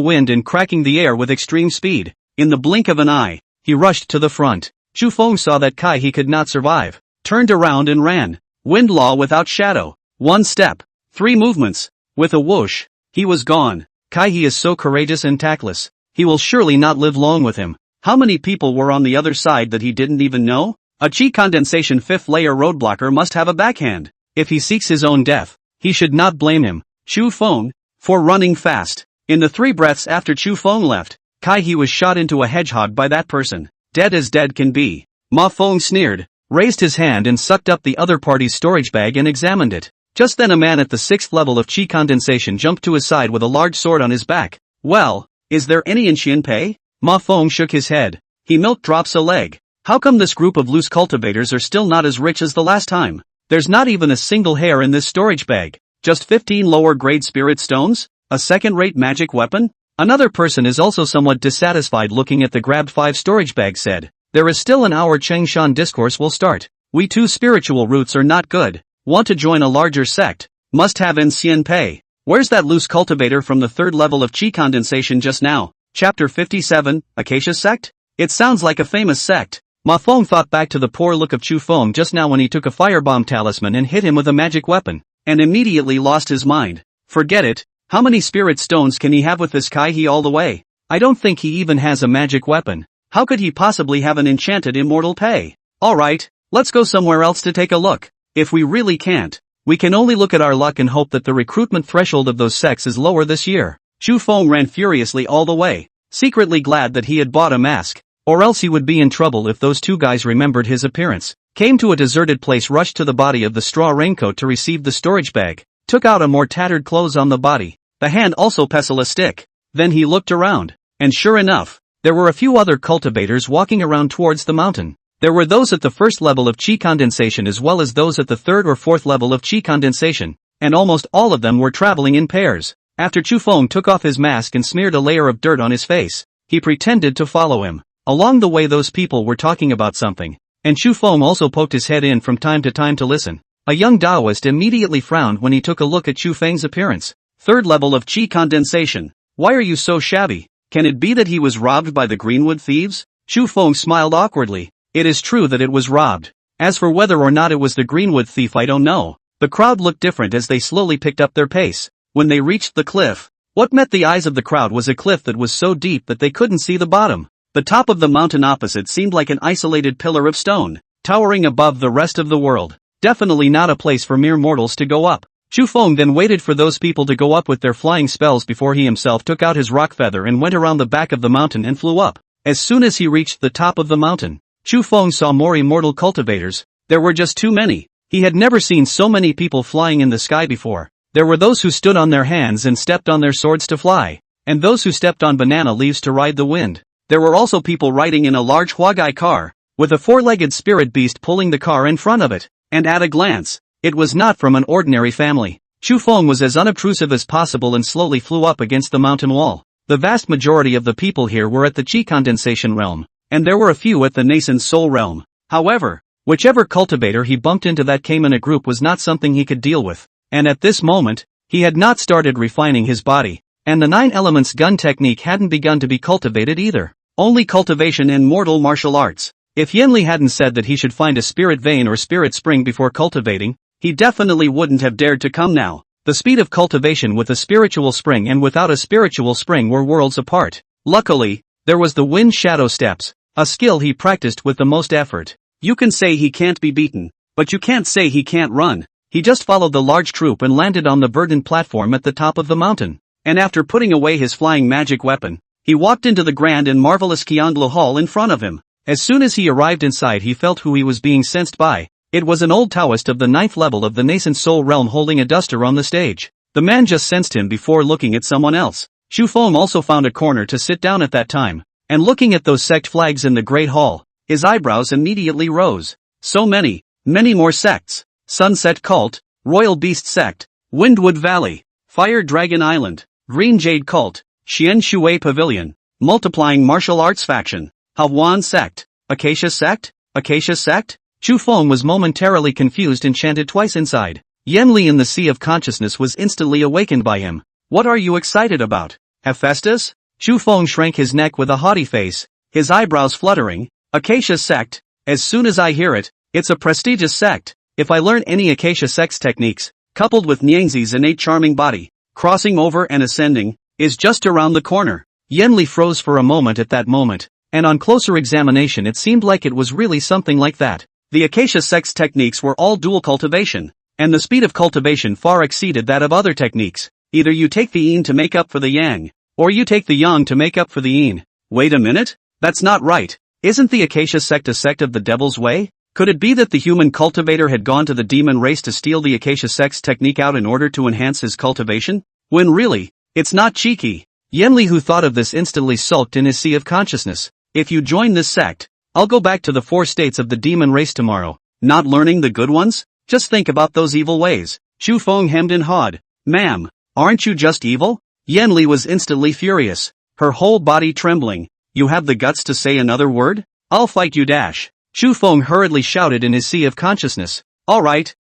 Speaker 1: wind and cracking the air with extreme speed. In the blink of an eye, he rushed to the front. Chu Feng saw that Kai He could not survive, turned around and ran. Wind law without shadow. 1 step, 3 movements. With a whoosh, he was gone. Kai He is so courageous and tactless. He will surely not live long with him. How many people were on the other side that he didn't even know? A chi condensation 5th layer roadblocker must have a backhand. If he seeks his own death, he should not blame him, Chu Feng, for running fast. In the 3 breaths after Chu Feng left, Kai He was shot into a hedgehog by that person. Dead as dead can be. Ma Feng sneered, raised his hand and sucked up the other party's storage bag and examined it. Just then a man at the 6th level of chi condensation jumped to his side with a large sword on his back. Well, is there any in Pei? Ma Feng shook his head. He milk drops a leg. How come this group of loose cultivators are still not as rich as the last time? There's not even a single hair in this storage bag. Just 15 lower grade spirit stones? A second-rate magic weapon? Another person is also somewhat dissatisfied looking at the grabbed 5 storage bags said. There is still an hour Changshan discourse will start. We 2 spiritual roots are not good. Want to join a larger sect? Must have in Pei. Where's that loose cultivator from the 3rd level of chi condensation just now? Chapter 57, Acacia Sect? It sounds like a famous sect. Ma Feng thought back to the poor look of Chu Feng just now when he took a firebomb talisman and hit him with a magic weapon, and immediately lost his mind. Forget it. How many spirit stones can he have with this Kai He all the way? I don't think he even has a magic weapon. How could he possibly have an enchanted immortal Pei? Alright, let's go somewhere else to take a look. If we really can't, we can only look at our luck and hope that the recruitment threshold of those sects is lower this year. Chu Feng ran furiously all the way, secretly glad that he had bought a mask, or else he would be in trouble if those 2 guys remembered his appearance. Came to a deserted place, rushed to the body of the straw raincoat to receive the storage bag, took out a more tattered clothes on the body, the hand also pestle a stick. Then he looked around, and sure enough, there were a few other cultivators walking around towards the mountain. There were those at the 1st level of chi condensation as well as those at the 3rd or 4th level of chi condensation, and almost all of them were traveling in pairs. After Chu Feng took off his mask and smeared a layer of dirt on his face, he pretended to follow him. Along the way those people were talking about something, and Chu Feng also poked his head in from time to time to listen. A young Taoist immediately frowned when he took a look at Chu Feng's appearance. 3rd level of chi condensation. Why are you so shabby? Can it be that he was robbed by the Greenwood thieves? Chu Feng smiled awkwardly. It is true that it was robbed. As for whether or not it was the Greenwood thief I don't know. The crowd looked different as they slowly picked up their pace. When they reached the cliff, what met the eyes of the crowd was a cliff that was so deep that they couldn't see the bottom. The top of the mountain opposite seemed like an isolated pillar of stone, towering above the rest of the world. Definitely not a place for mere mortals to go up. Chu Feng then waited for those people to go up with their flying spells before he himself took out his rock feather and went around the back of the mountain and flew up. As soon as he reached the top of the mountain, Chu Feng saw more immortal cultivators. There were just too many. He had never seen so many people flying in the sky before. There were those who stood on their hands and stepped on their swords to fly, and those who stepped on banana leaves to ride the wind. There were also people riding in a large huagai car, with a 4-legged spirit beast pulling the car in front of it, and at a glance, it was not from an ordinary family. Chu Feng was as unobtrusive as possible and slowly flew up against the mountain wall. The vast majority of the people here were at the chi condensation realm, and there were a few at the nascent soul realm. However, whichever cultivator he bumped into that came in a group was not something he could deal with, and at this moment, he had not started refining his body, and the 9 elements gun technique hadn't begun to be cultivated either. Only cultivation in mortal martial arts. If Yenli hadn't said that he should find a spirit vein or spirit spring before cultivating, he definitely wouldn't have dared to come now. The speed of cultivation with a spiritual spring and without a spiritual spring were worlds apart. Luckily, there was the wind shadow steps, a skill he practiced with the most effort. You can say he can't be beaten, but you can't say he can't run. He just followed the large troop and landed on the verdant platform at the top of the mountain. And after putting away his flying magic weapon, he walked into the grand and marvelous Qianglu Hall in front of him. As soon as he arrived inside, he felt who he was being sensed by. It was an old Taoist of the 9th level of the nascent soul realm holding a duster on the stage. The man just sensed him before looking at someone else. Xu Feng also found a corner to sit down at that time, and looking at those sect flags in the Great Hall, his eyebrows immediately rose. So many more sects. Sunset Cult, Royal Beast Sect, Windwood Valley, Fire Dragon Island, Green Jade Cult, Xian Shui Pavilion, Multiplying Martial Arts Faction, Hawan Sect, Acacia Sect, Acacia Sect? Xu Feng was momentarily confused and chanted twice inside. Yenli in the sea of consciousness was instantly awakened by him. What are you excited about? Hephaestus? Xu Feng shrank his neck with a haughty face, his eyebrows fluttering. Acacia Sect, as soon as I hear it, it's a prestigious sect. If I learn any Acacia Sect's techniques, coupled with Niangzi's innate charming body, crossing over and ascending, is just around the corner. Yenli froze for a moment at that moment, and on closer examination it seemed like it was really something like that. The Acacia Sect's techniques were all dual cultivation, and the speed of cultivation far exceeded that of other techniques. Either you take the yin to make up for the yang, or you take the yang to make up for the yin. Wait a minute? That's not right. Isn't the Acacia Sect a sect of the devil's way? Could it be that the human cultivator had gone to the demon race to steal the Acacia Sect's technique out in order to enhance his cultivation? When really, it's not cheeky. Yenli, who thought of this, instantly sulked in his sea of consciousness. If you join this sect, I'll go back to the 4 states of the demon race tomorrow. Not learning the good ones? Just think about those evil ways. Xu Feng hemmed and hawed. Ma'am, aren't you just evil? Yenli was instantly furious, her whole body trembling. You have the guts to say another word? I'll fight you dash. Xu Feng hurriedly shouted in his sea of consciousness. Alright,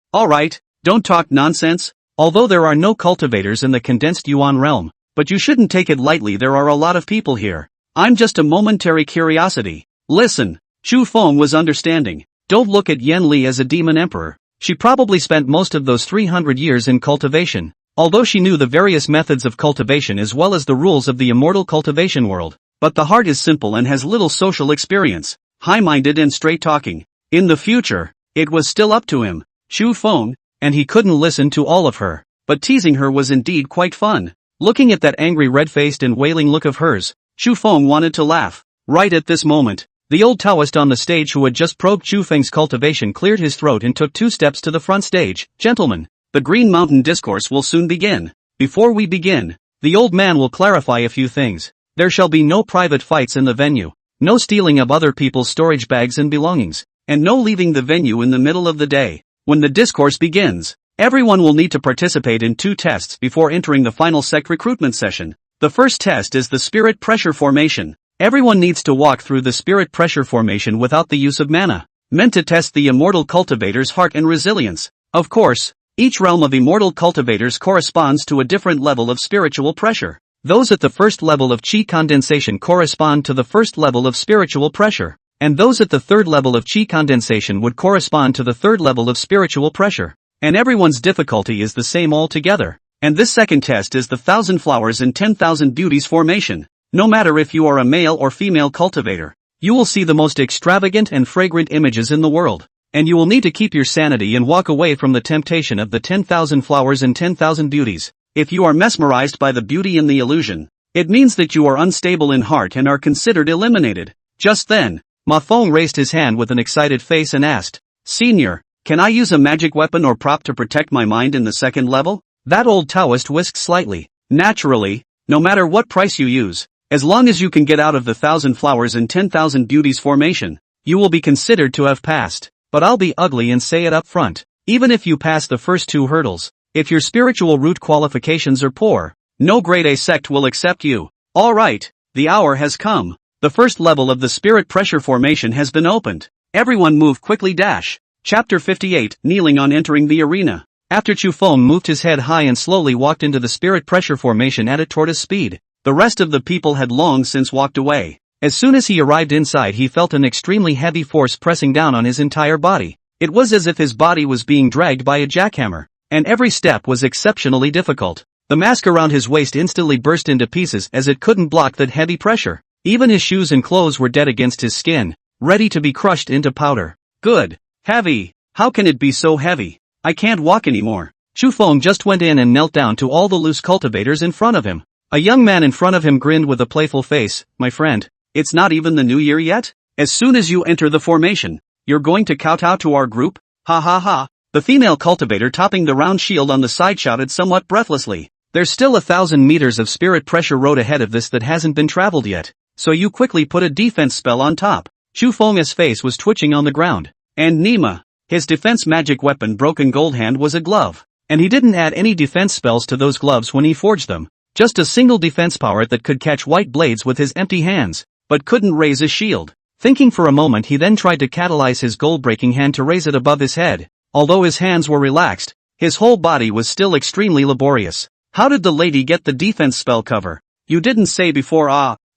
Speaker 1: don't talk nonsense. Although there are no cultivators in the condensed Yuan realm, but you shouldn't take it lightly, there are a lot of people here. I'm just a momentary curiosity. Listen. Xu Feng was understanding. Don't look at Yenli as a demon emperor. She probably spent most of those 300 years in cultivation. Although she knew the various methods of cultivation as well as the rules of the immortal cultivation world. But the heart is simple and has little social experience, high-minded and straight-talking. In the future, it was still up to him, Xu Feng, and he couldn't listen to all of her. But teasing her was indeed quite fun. Looking at that angry red-faced and wailing look of hers, Xu Feng wanted to laugh. Right at this moment, the old Taoist on the stage who had just probed Xu Feng's cultivation cleared his throat and took 2 steps to the front stage. Gentlemen, the Green Mountain Discourse will soon begin. Before we begin, the old man will clarify a few things. There shall be no private fights in the venue, no stealing of other people's storage bags and belongings, and no leaving the venue in the middle of the day. When the discourse begins, everyone will need to participate in 2 tests before entering the final sect recruitment session. The first test is the spirit pressure formation. Everyone needs to walk through the spirit pressure formation without the use of mana, meant to test the immortal cultivator's heart and resilience. Of course, each realm of immortal cultivators corresponds to a different level of spiritual pressure. Those at the first level of chi condensation correspond to the first level of spiritual pressure, and those at the third level of chi condensation would correspond to the third level of spiritual pressure. And everyone's difficulty is the same altogether. And this second test is the 1,000 flowers and 10,000 beauties formation. No matter if you are a male or female cultivator, you will see the most extravagant and fragrant images in the world, and you will need to keep your sanity and walk away from the temptation of the 10,000 flowers and 10,000 beauties. If you are mesmerized by the beauty and the illusion, it means that you are unstable in heart and are considered eliminated. Just then, Ma Feng raised his hand with an excited face and asked, Senior, can I use a magic weapon or prop to protect my mind in the second level? That old Taoist whisked slightly. Naturally, no matter what price you use, as long as you can get out of the 1,000 flowers and 10,000 beauties formation, you will be considered to have passed. But I'll be ugly and say it up front. Even if you pass the first 2 hurdles, if your spiritual root qualifications are poor, no grade A sect will accept you. Alright, the hour has come. The first level of the spirit pressure formation has been opened. Everyone move quickly dash. Chapter 58, Kneeling on entering the arena. After Chu Feng moved his head high and slowly walked into the spirit pressure formation at a tortoise speed, the rest of the people had long since walked away. As soon as he arrived inside, he felt an extremely heavy force pressing down on his entire body. It was as if his body was being dragged by a jackhammer, and every step was exceptionally difficult. The mask around his waist instantly burst into pieces as it couldn't block that heavy pressure. Even his shoes and clothes were dead against his skin, ready to be crushed into powder. Good. Heavy. How can it be so heavy? I can't walk anymore. Chu Feng just went in and knelt down to all the loose cultivators in front of him. A young man in front of him grinned with a playful face. My friend, it's not even the new year yet? As soon as you enter the formation, you're going to kowtow to our group? Ha ha ha. The female cultivator topping the round shield on the side shouted somewhat breathlessly. There's still 1,000 meters of spirit pressure road ahead of this that hasn't been traveled yet, so you quickly put a defense spell on top. Chu Feng's face was twitching on the ground. And Nima, his defense magic weapon Broken Gold Hand was a glove, and he didn't add any defense spells to those gloves when he forged them. Just a single defense power that could catch white blades with his empty hands, but couldn't raise a shield. Thinking for a moment, he then tried to catalyze his gold-breaking hand to raise it above his head. Although his hands were relaxed, his whole body was still extremely laborious. How did the lady get the defense spell cover? You didn't say before.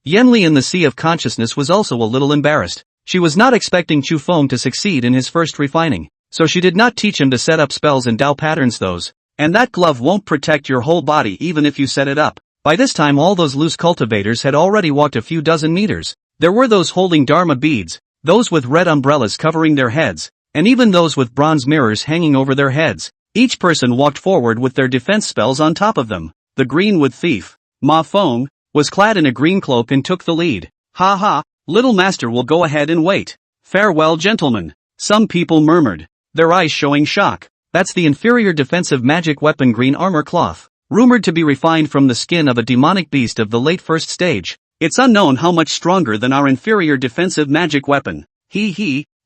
Speaker 1: Yenli in the Sea of Consciousness was also a little embarrassed. She was not expecting Chu Feng to succeed in his first refining, so she did not teach him to set up spells and Dao patterns those. And that glove won't protect your whole body even if you set it up. By this time all those loose cultivators had already walked a few dozen meters. There were those holding Dharma beads, those with red umbrellas covering their heads, and even those with bronze mirrors hanging over their heads. Each person walked forward with their defense spells on top of them. The Greenwood thief, Ma Feng, was clad in a green cloak and took the lead. Ha ha, little master will go ahead and wait. Farewell gentlemen. Some people murmured, their eyes showing shock. That's the inferior defensive magic weapon Green Armor Cloth, rumored to be refined from the skin of a demonic beast of the late first stage. It's unknown how much stronger than our inferior defensive magic weapon.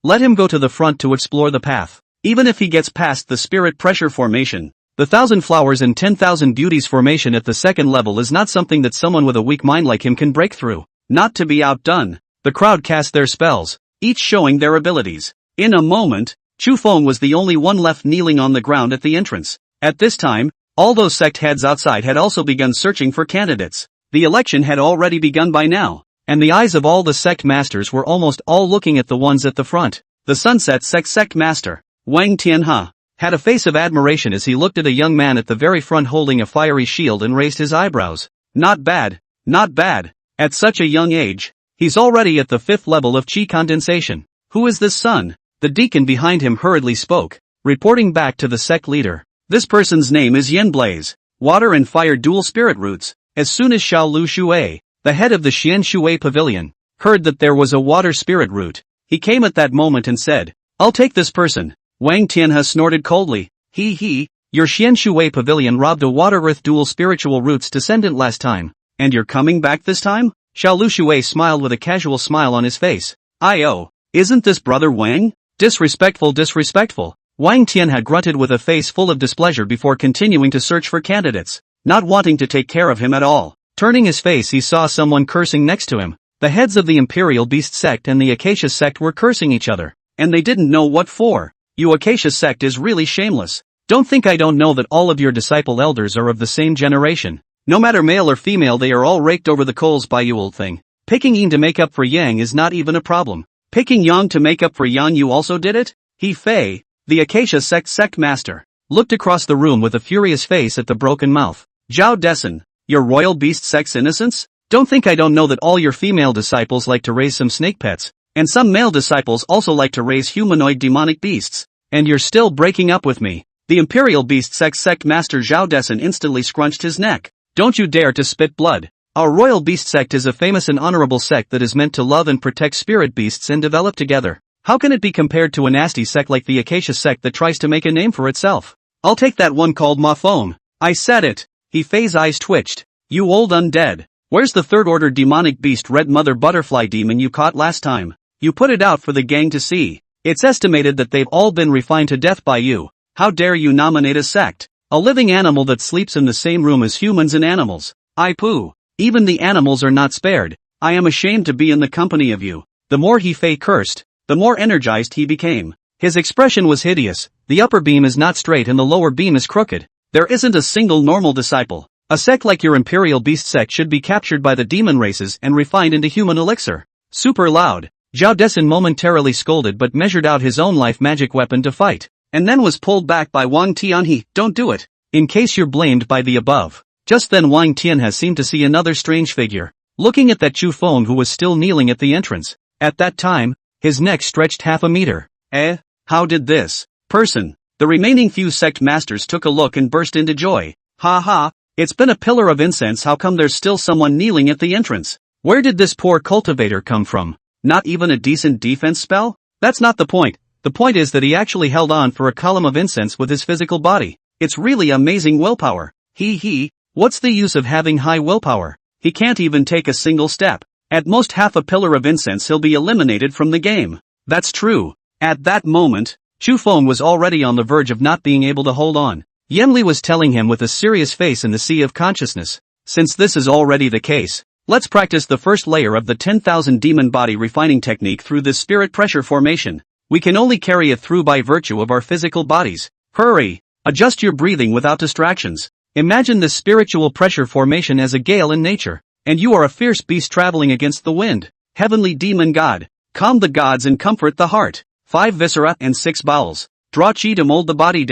Speaker 1: Let him go to the front to explore the path. Even if he gets past the spirit pressure formation, the 1,000 flowers and 10,000 beauties formation at the second level is not something that someone with a weak mind like him can break through. Not to be outdone, the crowd cast their spells, each showing their abilities. In a moment, Chu Feng was the only one left kneeling on the ground at the entrance. At this time, all those sect heads outside had also begun searching for candidates. The election had already begun by now, and the eyes of all the sect masters were almost all looking at the ones at the front. The Sunset Sect master, Wang Tianhe, had a face of admiration as he looked at a young man at the very front holding a fiery shield and raised his eyebrows. Not bad, not bad. At such a young age, he's already at the 5th level of chi condensation. Who is this son? The deacon behind him hurriedly spoke, reporting back to the sect leader. This person's name is Yen Blaze, water and fire dual spirit roots. As soon as Xiao Lu Shui, the head of the Xian Shui pavilion, heard that there was a water spirit root, he came at that moment and said, I'll take this person. Wang Tianhe snorted coldly. Your Xian Shui pavilion robbed a water earth dual spiritual roots descendant last time, and you're coming back this time? Xiao Lu Shui smiled with a casual smile on his face. Isn't this brother Wang? Disrespectful. Wang Tianhe grunted with a face full of displeasure before continuing to search for candidates, not wanting to take care of him at all. Turning his face, he saw someone cursing next to him. The heads of the Imperial Beast sect and the Acacia sect were cursing each other, and they didn't know what for. You Acacia sect is really shameless. Don't think I don't know that all of your disciple elders are of the same generation. No matter male or female, they are all raked over the coals by you, old thing. Picking yin to make up for yang is not even a problem. Picking yang to make up for yang, you also did it? He Fei, the Acacia sect master, looked across the room with a furious face at the broken mouth. Zhao Dessen, your royal beast sect's innocence? Don't think I don't know that all your female disciples like to raise some snake pets, and some male disciples also like to raise humanoid demonic beasts. And you're still breaking up with me. The Imperial Beast sect master Zhao Dessen instantly scrunched his neck. Don't you dare to spit blood. Our royal beast sect is a famous and honorable sect that is meant to love and protect spirit beasts and develop together. How can it be compared to a nasty sect like the Acacia sect that tries to make a name for itself? I'll take that one called Ma Feng. I said it. He Fei's eyes twitched. You old undead. Where's the third order demonic beast red mother butterfly demon you caught last time? You put it out for the gang to see. It's estimated that they've all been refined to death by you. How dare you nominate a sect? A living animal that sleeps in the same room as humans and animals. I poo. Even the animals are not spared. I am ashamed to be in the company of you. The more he cursed, the more energized he became. His expression was hideous. The upper beam is not straight and the lower beam is crooked. There isn't a single normal disciple. A sect like your Imperial Beast sect should be captured by the demon races and refined into human elixir. Super loud. Zhao Desin momentarily scolded but measured out his own life magic weapon to fight, and then was pulled back by Wang Tianhe. Don't do it. In case you're blamed by the above. Just then Wang Tian has seemed to see another strange figure, looking at that Chu Feng who was still kneeling at the entrance. At that time, his neck stretched half a meter. How did this person? The remaining few sect masters took a look and burst into joy. Ha ha, it's been a pillar of incense. How come there's still someone kneeling at the entrance? Where did this poor cultivator come from? Not even a decent defense spell? That's not the point. The point is that he actually held on for a column of incense with his physical body. It's really amazing willpower. What's the use of having high willpower? He can't even take a single step. At most half a pillar of incense he'll be eliminated from the game. That's true. At that moment, Chu Feng was already on the verge of not being able to hold on. Yenli was telling him with a serious face in the sea of consciousness. Since this is already the case, let's practice the first layer of the 10,000 demon body refining technique through this spirit pressure formation. We can only carry it through by virtue of our physical bodies. Hurry! Adjust your breathing without distractions. Imagine this spiritual pressure formation as a gale in nature, and you are a fierce beast traveling against the wind. Heavenly demon god, calm the gods and comfort the heart. 5 viscera and 6 bowels. Draw chi to mold the body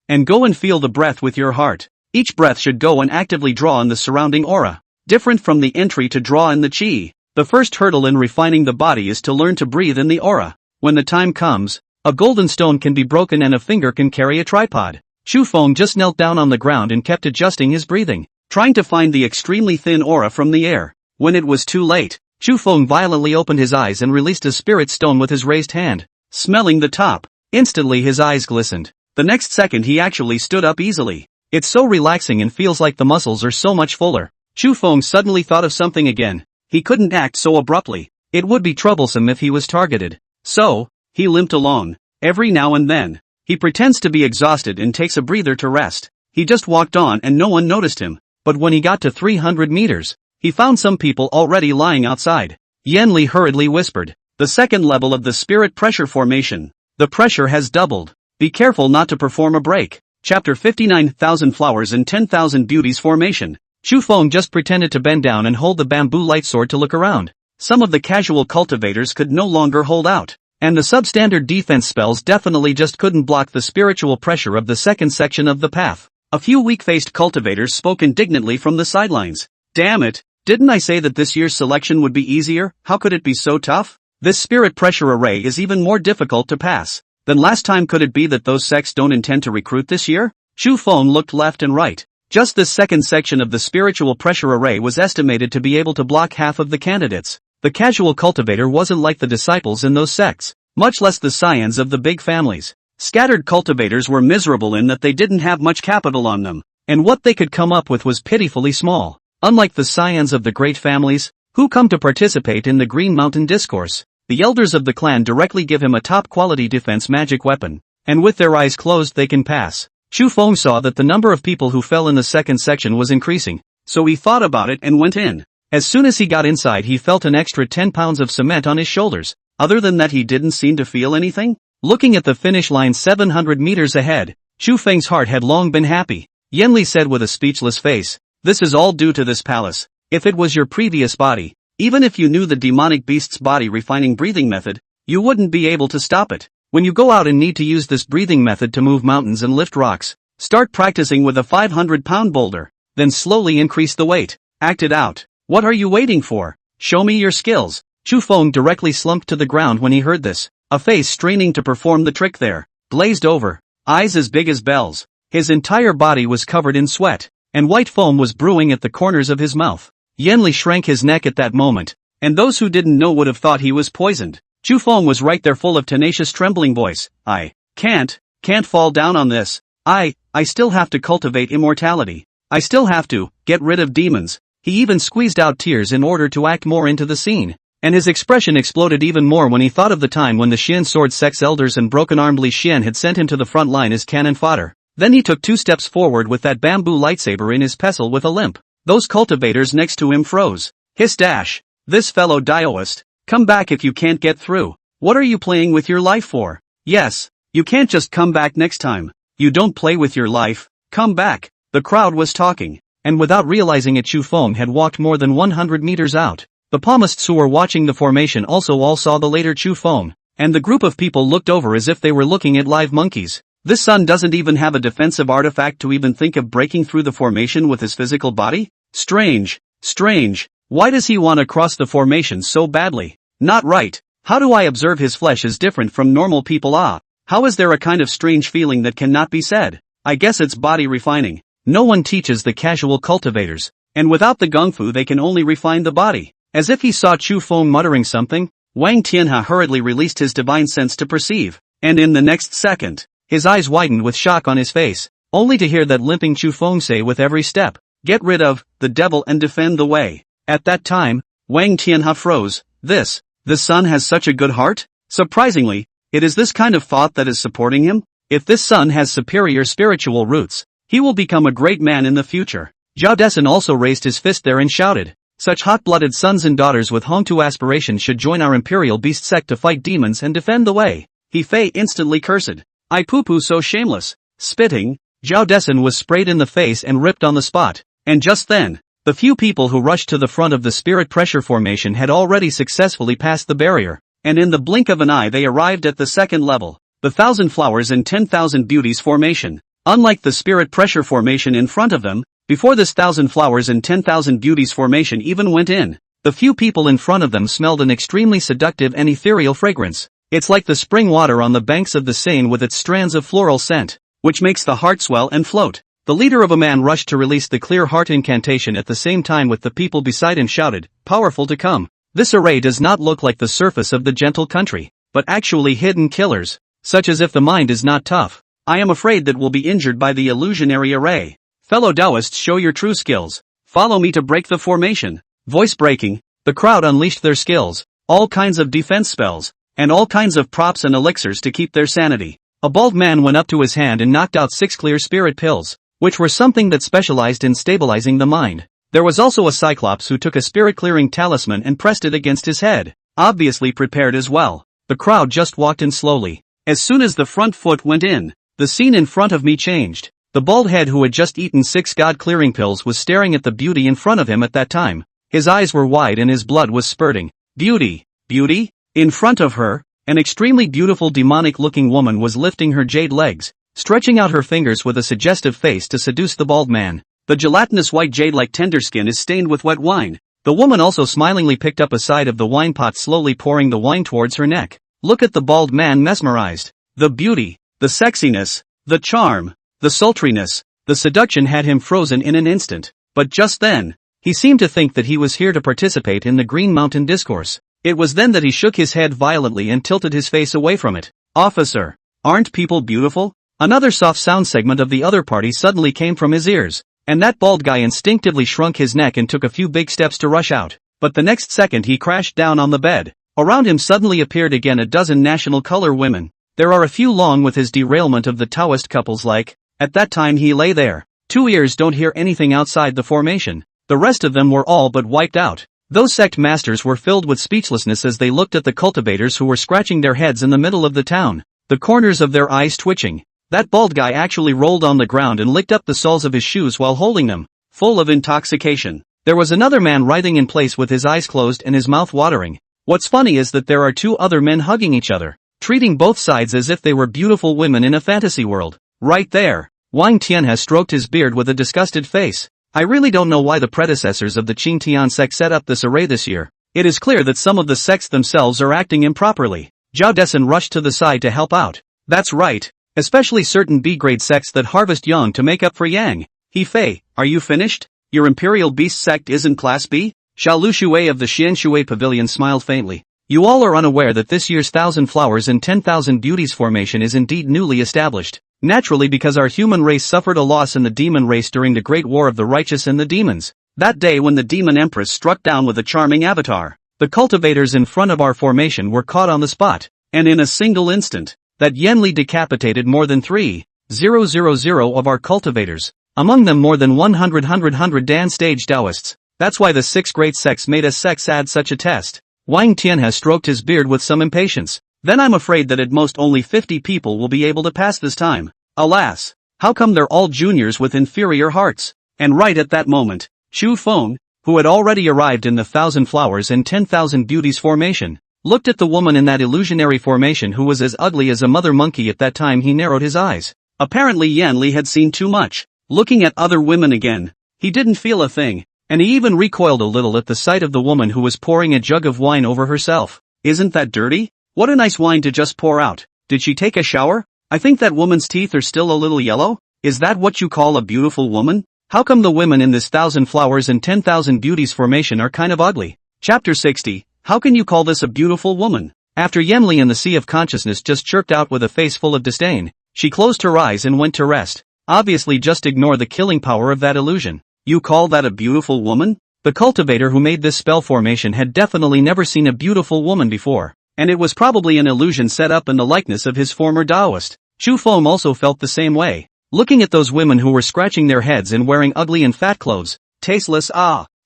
Speaker 1: and go and feel the breath with your heart. Each breath should go and actively draw in the surrounding aura. Different from the entry to draw in the chi. The first hurdle in refining the body is to learn to breathe in the aura. When the time comes, a golden stone can be broken and a finger can carry a tripod. Chu Feng just knelt down on the ground and kept adjusting his breathing, trying to find the extremely thin aura from the air. When it was too late, Chu Feng violently opened his eyes and released a spirit stone with his raised hand. Smelling the top, instantly his eyes glistened. The next second he actually stood up easily. It's so relaxing and feels like the muscles are so much fuller. Chu Feng suddenly thought of something again. He couldn't act so abruptly. It would be troublesome if he was targeted. So, he limped along. Every now and then, he pretends to be exhausted and takes a breather to rest. He just walked on and no one noticed him. But when he got to 300 meters, he found some people already lying outside. Yenli hurriedly whispered. The second level of the spirit pressure formation. The pressure has doubled. Be careful not to perform a break. Chapter 59,000 Flowers and 10,000 Beauties Formation. Chu Feng just pretended to bend down and hold the bamboo light sword to look around. Some of the casual cultivators could no longer hold out. And the substandard defense spells definitely just couldn't block the spiritual pressure of the second section of the path. A few weak-faced cultivators spoke indignantly from the sidelines. Damn it, didn't I say that this year's selection would be easier? How could it be so tough? This spirit pressure array is even more difficult to pass than last time. Could it be that those sects don't intend to recruit this year? Chu Feng looked left and right. Just this second section of the spiritual pressure array was estimated to be able to block half of the candidates. The casual cultivator wasn't like the disciples in those sects, much less the scions of the big families. Scattered cultivators were miserable in that they didn't have much capital on them, and what they could come up with was pitifully small. Unlike the scions of the great families, who come to participate in the Green Mountain Discourse, the elders of the clan directly give him a top-quality defense magic weapon, and with their eyes closed they can pass. Chu Feng saw that the number of people who fell in the second section was increasing, so he thought about it and went in. As soon as he got inside he felt an extra 10 pounds of cement on his shoulders. Other than that he didn't seem to feel anything. Looking at the finish line 700 meters ahead, Chu Feng's heart had long been happy. Yenli said with a speechless face, "This is all due to this palace. If it was your previous body, even if you knew the demonic beast's body refining breathing method, you wouldn't be able to stop it. When you go out and need to use this breathing method to move mountains and lift rocks, start practicing with a 500-pound boulder, then slowly increase the weight. Act it out. What are you waiting for? Show me your skills." Chu Feng directly slumped to the ground when he heard this. A face straining to perform the trick there, glazed over, eyes as big as bells. His entire body was covered in sweat, and white foam was brewing at the corners of his mouth. Yenli shrank his neck at that moment, and those who didn't know would have thought he was poisoned. Chu Feng was right there, full of tenacious trembling voice. I can't fall down on this. I still have to cultivate immortality. I still have to get rid of demons. He even squeezed out tears in order to act more into the scene. And his expression exploded even more when he thought of the time when the Xian sword sect's elders and broken-armed Li Xian had sent him to the front line as cannon fodder. Then he took 2 steps forward with that bamboo lightsaber in his pestle with a limp. Those cultivators next to him froze. Hiss dash. This fellow Daoist. Come back if you can't get through. What are you playing with your life for? Yes. You can't just come back next time. You don't play with your life. Come back. The crowd was talking. And without realizing it, Chu Feng had walked more than 100 meters out. The palmists who were watching the formation also all saw the later Chu Feng. And the group of people looked over as if they were looking at live monkeys. This son doesn't even have a defensive artifact to even think of breaking through the formation with his physical body? Strange. Strange. Why does he want to cross the formation so badly? Not right. How do I observe his flesh is different from normal people? How is there a kind of strange feeling that cannot be said? I guess it's body refining. No one teaches the casual cultivators. And without the gungfu they can only refine the body. As if he saw Chu Feng muttering something, Wang Tianhe hurriedly released his divine sense to perceive. And in the next second, his eyes widened with shock on his face, only to hear that limping Chu Feng say with every step, "Get rid of the devil and defend the way." At that time, Wang Tianhe froze. This son has such a good heart? Surprisingly, it is this kind of thought that is supporting him. If this son has superior spiritual roots, he will become a great man in the future. Zhao Desun also raised his fist there and shouted, "Such hot-blooded sons and daughters with Hongtu aspirations should join our imperial beast sect to fight demons and defend the way." He Fei instantly cursed. "I poo-poo so shameless." Spitting, Zhao Desun was sprayed in the face and ripped on the spot. And just then, the few people who rushed to the front of the spirit pressure formation had already successfully passed the barrier. And in the blink of an eye they arrived at the second level, the 1,000 flowers and 10,000 beauties formation. Unlike the spirit pressure formation in front of them, before this 1,000 flowers and 10,000 beauties formation even went in, the few people in front of them smelled an extremely seductive and ethereal fragrance. It's like the spring water on the banks of the Seine with its strands of floral scent, which makes the heart swell and float. The leader of a man rushed to release the clear heart incantation at the same time with the people beside him shouted, "Powerful to come." This array does not look like the surface of the gentle country, but actually hidden killers, such as if the mind is not tough. I am afraid that we'll be injured by the illusionary array. Fellow Taoists, show your true skills. Follow me to break the formation. Voice breaking, the crowd unleashed their skills, all kinds of defense spells, and all kinds of props and elixirs to keep their sanity. A bald man went up to his hand and knocked out 6 clear spirit pills, which were something that specialized in stabilizing the mind. There was also a cyclops who took a spirit-clearing talisman and pressed it against his head, obviously prepared as well. The crowd just walked in slowly. As soon as the front foot went in, the scene in front of me changed. The bald head who had just eaten 6 god-clearing pills was staring at the beauty in front of him at that time. His eyes were wide and his blood was spurting. Beauty? Beauty? In front of her, an extremely beautiful demonic-looking woman was lifting her jade legs, stretching out her fingers with a suggestive face to seduce the bald man. The gelatinous white jade-like tender skin is stained with wet wine. The woman also smilingly picked up a side of the wine pot, slowly pouring the wine towards her neck. Look at the bald man, mesmerized. The beauty, the sexiness, the charm, the sultriness, the seduction had him frozen in an instant. But just then, he seemed to think that he was here to participate in the Green Mountain discourse. It was then that he shook his head violently and tilted his face away from it. "Officer, aren't people beautiful?" Another soft sound segment of the other party suddenly came from his ears, and that bald guy instinctively shrunk his neck and took a few big steps to rush out. But the next second he crashed down on the bed. Around him suddenly appeared again a dozen national color women. There are a few long with his derailment of the Taoist couples like. At that time he lay there. 2 ears don't hear anything outside the formation. The rest of them were all but wiped out. Those sect masters were filled with speechlessness as they looked at the cultivators who were scratching their heads in the middle of the town, the corners of their eyes twitching. That bald guy actually rolled on the ground and licked up the soles of his shoes while holding them, full of intoxication. There was another man writhing in place with his eyes closed and his mouth watering. What's funny is that there are 2 other men hugging each other, treating both sides as if they were beautiful women in a fantasy world. Right there, Wang Tianhe stroked his beard with a disgusted face. I really don't know why the predecessors of the Qingtian sect set up this array this year. It is clear that some of the sects themselves are acting improperly. Zhao Desun rushed to the side to help out. That's right, especially certain B-grade sects that harvest yang to make up for yang. He Fei, are you finished? Your imperial beast sect isn't class B? Xiao Lu Shui of the Xianshui pavilion smiled faintly. You all are unaware that this year's 1,000 flowers and 10,000 beauties formation is indeed newly established. Naturally, because our human race suffered a loss in the demon race during the Great War of the Righteous and the Demons. That day when the demon empress struck down with a charming avatar, the cultivators in front of our formation were caught on the spot, and in a single instant, that Yenli decapitated more than 3,000 of our cultivators. Among them more than 100 Dan stage Taoists. That's why the 6 great sects made a sects add such a test. Wang Tianhe stroked his beard with some impatience. Then I'm afraid that at most only 50 people will be able to pass this time. Alas! How come they're all juniors with inferior hearts? And right at that moment, Chu Feng, who had already arrived in the 1,000 Flowers and 10,000 Beauties formation, looked at the woman in that illusionary formation who was as ugly as a mother monkey. At that time he narrowed his eyes. Apparently Yan Li had seen too much. Looking at other women again, he didn't feel a thing, and he even recoiled a little at the sight of the woman who was pouring a jug of wine over herself. Isn't that dirty? What a nice wine to just pour out. Did she take a shower? I think that woman's teeth are still a little yellow. Is that what you call a beautiful woman? How come the women in this 1,000 Flowers and 10,000 Beauties formation are kind of ugly? Chapter 60, How can you call this a beautiful woman? After Yanli in the Sea of Consciousness just chirped out with a face full of disdain, she closed her eyes and went to rest. Obviously just ignore the killing power of that illusion. You call that a beautiful woman? The cultivator who made this spell formation had definitely never seen a beautiful woman before, and it was probably an illusion set up in the likeness of his former Taoist. Chu Feng also felt the same way. Looking at those women who were scratching their heads and wearing ugly and fat clothes, tasteless.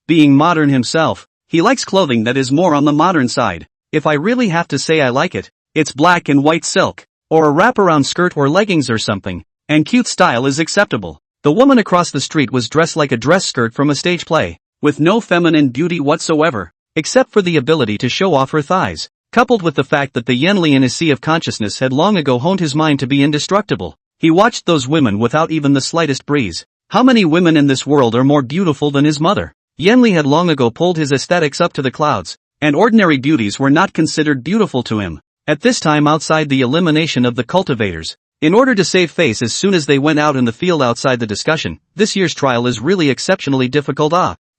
Speaker 1: Being modern himself, he likes clothing that is more on the modern side. If I really have to say I like it, it's black and white silk, or a wraparound skirt or leggings or something. And cute style is acceptable. The woman across the street was dressed like a dress skirt from a stage play, with no feminine beauty whatsoever, except for the ability to show off her thighs, coupled with the fact that the Yanli in his Sea of Consciousness had long ago honed his mind to be indestructible. He watched those women without even the slightest breeze. How many women in this world are more beautiful than his mother? Yanli had long ago pulled his aesthetics up to the clouds, and ordinary beauties were not considered beautiful to him. At this time outside the elimination of the cultivators, in order to save face as soon as they went out in the field outside the discussion, this year's trial is really exceptionally difficult.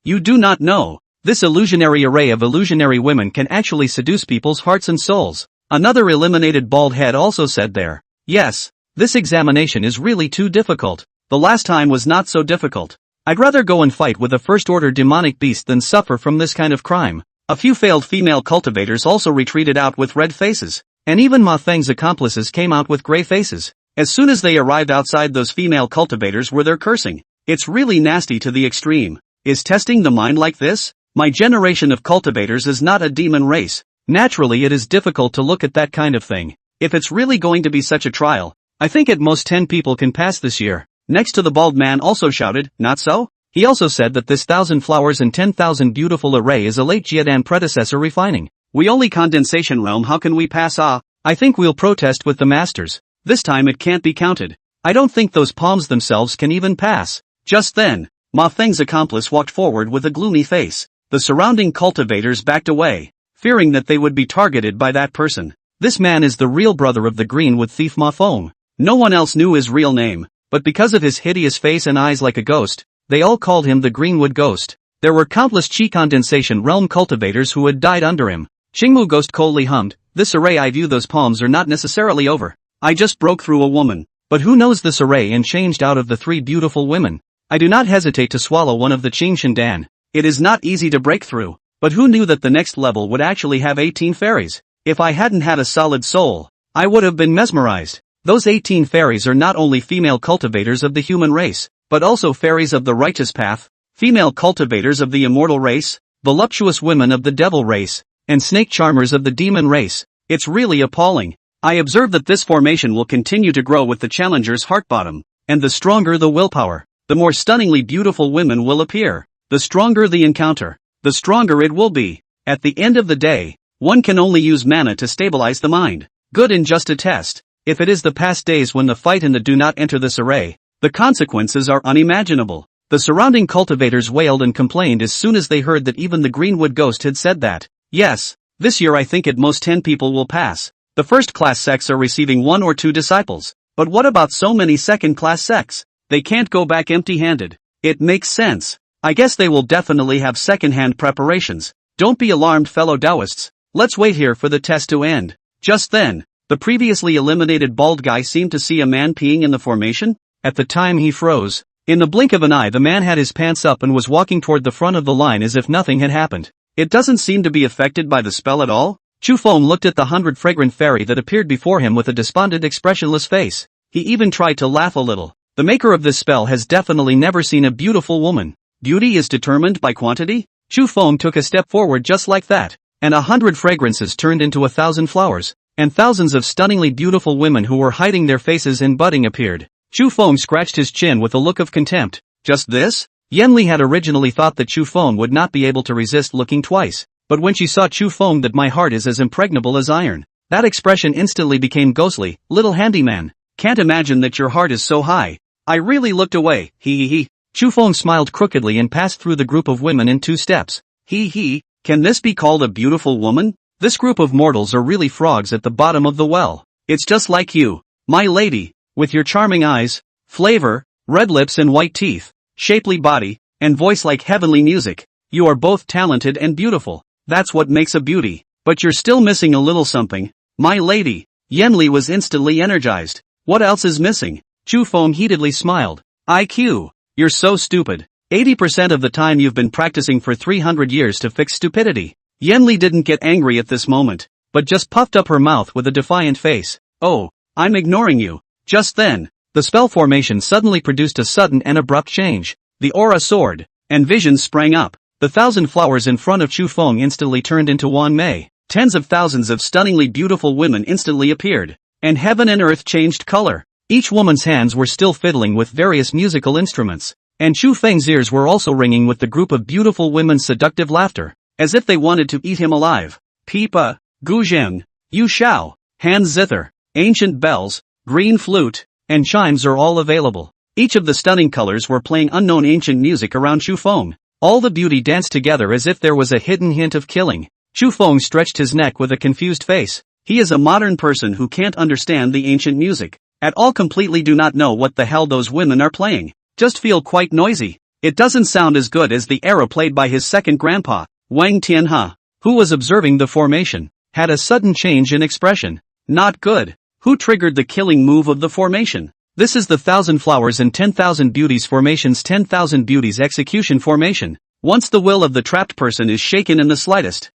Speaker 1: You do not know. This illusionary array of illusionary women can actually seduce people's hearts and souls. Another eliminated bald head also said there. Yes, this examination is really too difficult. The last time was not so difficult. I'd rather go and fight with a first-order demonic beast than suffer from this kind of crime. A few failed female cultivators also retreated out with red faces. And even Ma Feng's accomplices came out with gray faces. As soon as they arrived outside, those female cultivators were there cursing. It's really nasty to the extreme. Is testing the mind like this? My generation of cultivators is not a demon race. Naturally it is difficult to look at that kind of thing. If it's really going to be such a trial, I think at most 10 people can pass this year. Next to the bald man also shouted, not so? He also said that this 1,000 Flowers and 10,000 Beautiful array is a late Jiedan predecessor refining. We only condensation realm, how can we pass? I think we'll protest with the masters. This time it can't be counted. I don't think those palms themselves can even pass. Just then, Ma Feng's accomplice walked forward with a gloomy face. The surrounding cultivators backed away, fearing that they would be targeted by that person. This man is the real brother of the Greenwood thief Ma Feng. No one else knew his real name, but because of his hideous face and eyes like a ghost, they all called him the Greenwood Ghost. There were countless Qi condensation realm cultivators who had died under him. Qingmu Ghost coldly hummed, this array, I view those palms are not necessarily over. I just broke through a woman. But who knows this array and changed out of the 3 beautiful women? I do not hesitate to swallow one of the Qing Shindan. It is not easy to break through. But who knew that the next level would actually have 18 fairies? If I hadn't had a solid soul, I would have been mesmerized. Those 18 fairies are not only female cultivators of the human race, but also fairies of the righteous path, female cultivators of the immortal race, voluptuous women of the devil race, and snake charmers of the demon race. It's really appalling. I observe that this formation will continue to grow with the challenger's heart bottom, and the stronger the willpower, the more stunningly beautiful women will appear. The stronger the encounter, the stronger it will be. At the end of the day, one can only use mana to stabilize the mind. Good and just a test. If it is the past days when the fight and the do not enter this array, the consequences are unimaginable. The surrounding cultivators wailed and complained as soon as they heard that even the Greenwood Ghost had said that. Yes, this year I think at most 10 people will pass. The first-class sects are receiving 1 or 2 disciples. But what about so many second-class sects? They can't go back empty-handed. It makes sense. I guess they will definitely have second-hand preparations. Don't be alarmed, fellow Taoists. Let's wait here for the test to end. Just then, the previously eliminated bald guy seemed to see a man peeing in the formation. At the time he froze. In the blink of an eye the man had his pants up and was walking toward the front of the line as if nothing had happened. It doesn't seem to be affected by the spell at all. Chu Feng looked at the 100 fragrant fairy that appeared before him with a despondent expressionless face. He even tried to laugh a little. The maker of this spell has definitely never seen a beautiful woman. Beauty is determined by quantity? Chu Feng took a step forward just like that, and 100 fragrances turned into 1,000 flowers, and thousands of stunningly beautiful women who were hiding their faces in budding appeared. Chu Feng scratched his chin with a look of contempt. Just this? Yan had originally thought that Chu Feng would not be able to resist looking twice, but when she saw Chu Feng that my heart is as impregnable as iron, that expression instantly became ghostly. Little handyman, can't imagine that your heart is so high. I really looked away, he. Chu Feng smiled crookedly and passed through the group of women in 2 steps. He, can this be called a beautiful woman? This group of mortals are really frogs at the bottom of the well. It's just like you, my lady, with your charming eyes, flavor, red lips and white teeth, shapely body, and voice like heavenly music. You are both talented and beautiful. That's what makes a beauty. But you're still missing a little something, my lady. Yan was instantly energized. What else is missing? Chu Feng heatedly smiled. IQ. You're so stupid. 80% of the time you've been practicing for 300 years to fix stupidity. Yan didn't get angry at this moment, but just puffed up her mouth with a defiant face. Oh, I'm ignoring you. Just then, the spell formation suddenly produced a sudden and abrupt change. The aura soared, and visions sprang up. The 1,000 flowers in front of Chu Feng instantly turned into Wan Mei. Tens of thousands of stunningly beautiful women instantly appeared, and heaven and earth changed color. Each woman's hands were still fiddling with various musical instruments, and Chu Feng's ears were also ringing with the group of beautiful women's seductive laughter, as if they wanted to eat him alive. Pipa, Guzheng, Yu Shao, hand zither, ancient bells, green flute, and chimes are all available. Each of the stunning colors were playing unknown ancient music around Chu Feng. All the beauty danced together as if there was a hidden hint of killing. Chu Feng stretched his neck with a confused face. He is a modern person who can't understand the ancient music. At all, completely do not know what the hell those women are playing. Just feel quite noisy. It doesn't sound as good as the era played by his second grandpa, Wang Tianhe, who was observing the formation, had a sudden change in expression. Not good. Who triggered the killing move of the formation? This is the 1,000 flowers and 10,000 beauties formation's 10,000 beauties execution formation. Once the will of the trapped person is shaken in the slightest,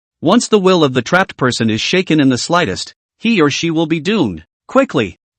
Speaker 1: he or she will be doomed.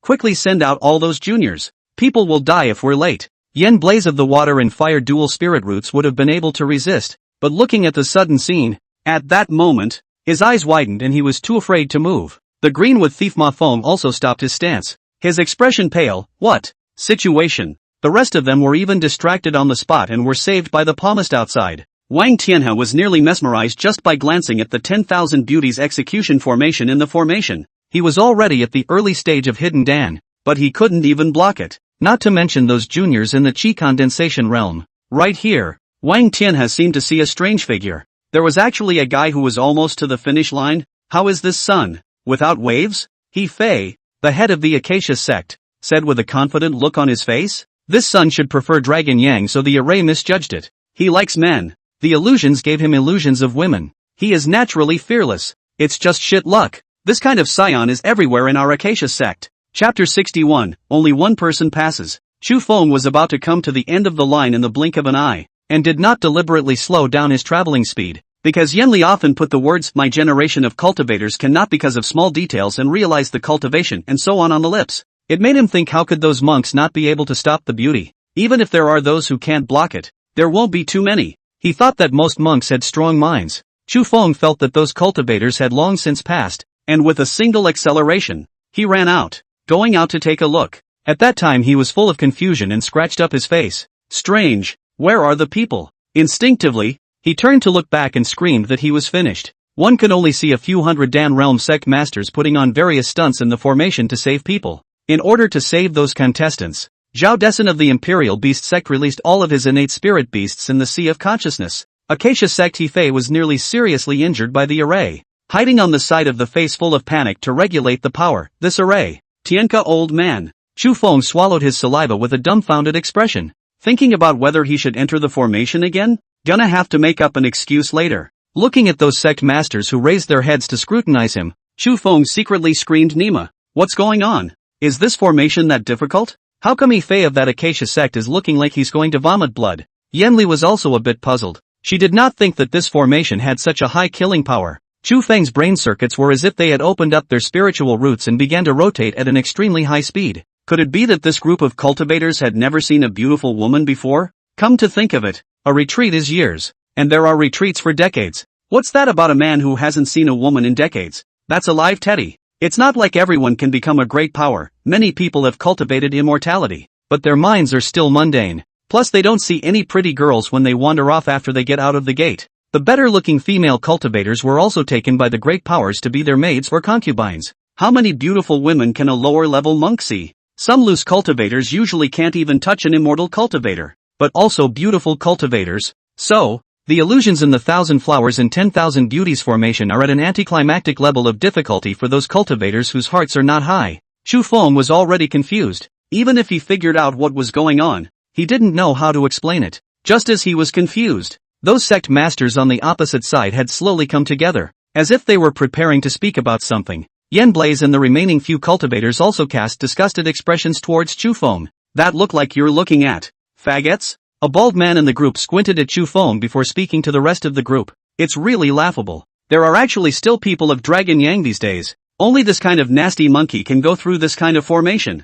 Speaker 1: Quickly send out all those juniors. People will die if we're late. Yen Blaze of the Water and Fire dual spirit roots would have been able to resist, but looking at the sudden scene, at that moment, his eyes widened and he was too afraid to move. The green with Thief Ma Feng also stopped his stance, his expression pale. What situation? The rest of them were even distracted on the spot and were saved by the palmist outside. Wang Tianhe was nearly mesmerized just by glancing at the 10,000 beauties execution formation in the formation. He was already at the early stage of Hidden Dan, but he couldn't even block it. Not to mention those juniors in the chi condensation realm. Right here, Wang Tianhe seemed to see a strange figure. There was actually a guy who was almost to the finish line. How is this sun without waves? He Fei, the head of the Acacia sect, said with a confident look on his face. This sun should prefer Dragon Yang, so the array misjudged it. He likes men. The illusions gave him illusions of women. He is naturally fearless. It's just shit luck. This kind of scion is everywhere in our Acacia sect. Chapter 61, only one person passes. Chu Feng was about to come to the end of the line in the blink of an eye, and did not deliberately slow down his traveling speed, because Yan often put the words "my generation of cultivators cannot" because of small details and realize the cultivation and so on the lips. It made him think, how could those monks not be able to stop the beauty? Even if there are those who can't block it, there won't be too many. He thought that most monks had strong minds. Chu Feng felt that those cultivators had long since passed, and with a single acceleration, he ran out, going out to take a look. At that time he was full of confusion and scratched up his face. Strange, where are the people? Instinctively, he turned to look back and screamed that he was finished. One could only see a few hundred Dan Realm sect masters putting on various stunts in the formation to save people. In order to save those contestants, Zhao Desin of the Imperial Beast sect released all of his innate spirit beasts in the Sea of Consciousness. Acacia sect Hefei was nearly seriously injured by the array, hiding on the side of the face full of panic to regulate the power. This array. Tianka, old man. Chu Feng swallowed his saliva with a dumbfounded expression, thinking about whether he should enter the formation again. Gonna have to make up an excuse later. Looking at those sect masters who raised their heads to scrutinize him, Chu Feng secretly screamed, Nima, what's going on? Is this formation that difficult? How come Hefei of that Acacia sect is looking like he's going to vomit blood? Yanli was also a bit puzzled. She did not think that this formation had such a high killing power. Chu Feng's brain circuits were as if they had opened up their spiritual roots and began to rotate at an extremely high speed, Could it be that this group of cultivators had never seen a beautiful woman before? Come to think of it, a retreat is years, and there are retreats for decades. What's that about a man who hasn't seen a woman in decades? That's a live teddy. It's not like everyone can become a great power. Many people have cultivated immortality, but their minds are still mundane. Plus they don't see any pretty girls when they wander off after they get out of the gate. The better-looking female cultivators were also taken by the great powers to be their maids or concubines. How many beautiful women can a lower-level monk see? Some loose cultivators usually can't even touch an immortal cultivator, but also beautiful cultivators. So, the illusions in the 1,000 flowers and 10,000 beauties formation are at an anticlimactic level of difficulty for those cultivators whose hearts are not high. Chu Feng was already confused. Even if he figured out what was going on, he didn't know how to explain it. Just as he was confused, those sect masters on the opposite side had slowly come together, as if they were preparing to speak about something. Yen Blaze and the remaining few cultivators also cast disgusted expressions towards Chu Feng. That look like you're looking at faggots? A bald man in the group squinted at Chu Feng before speaking to the rest of the group. It's really laughable. There are actually still people of Dragon Yang these days. Only this kind of nasty monkey can go through this kind of formation.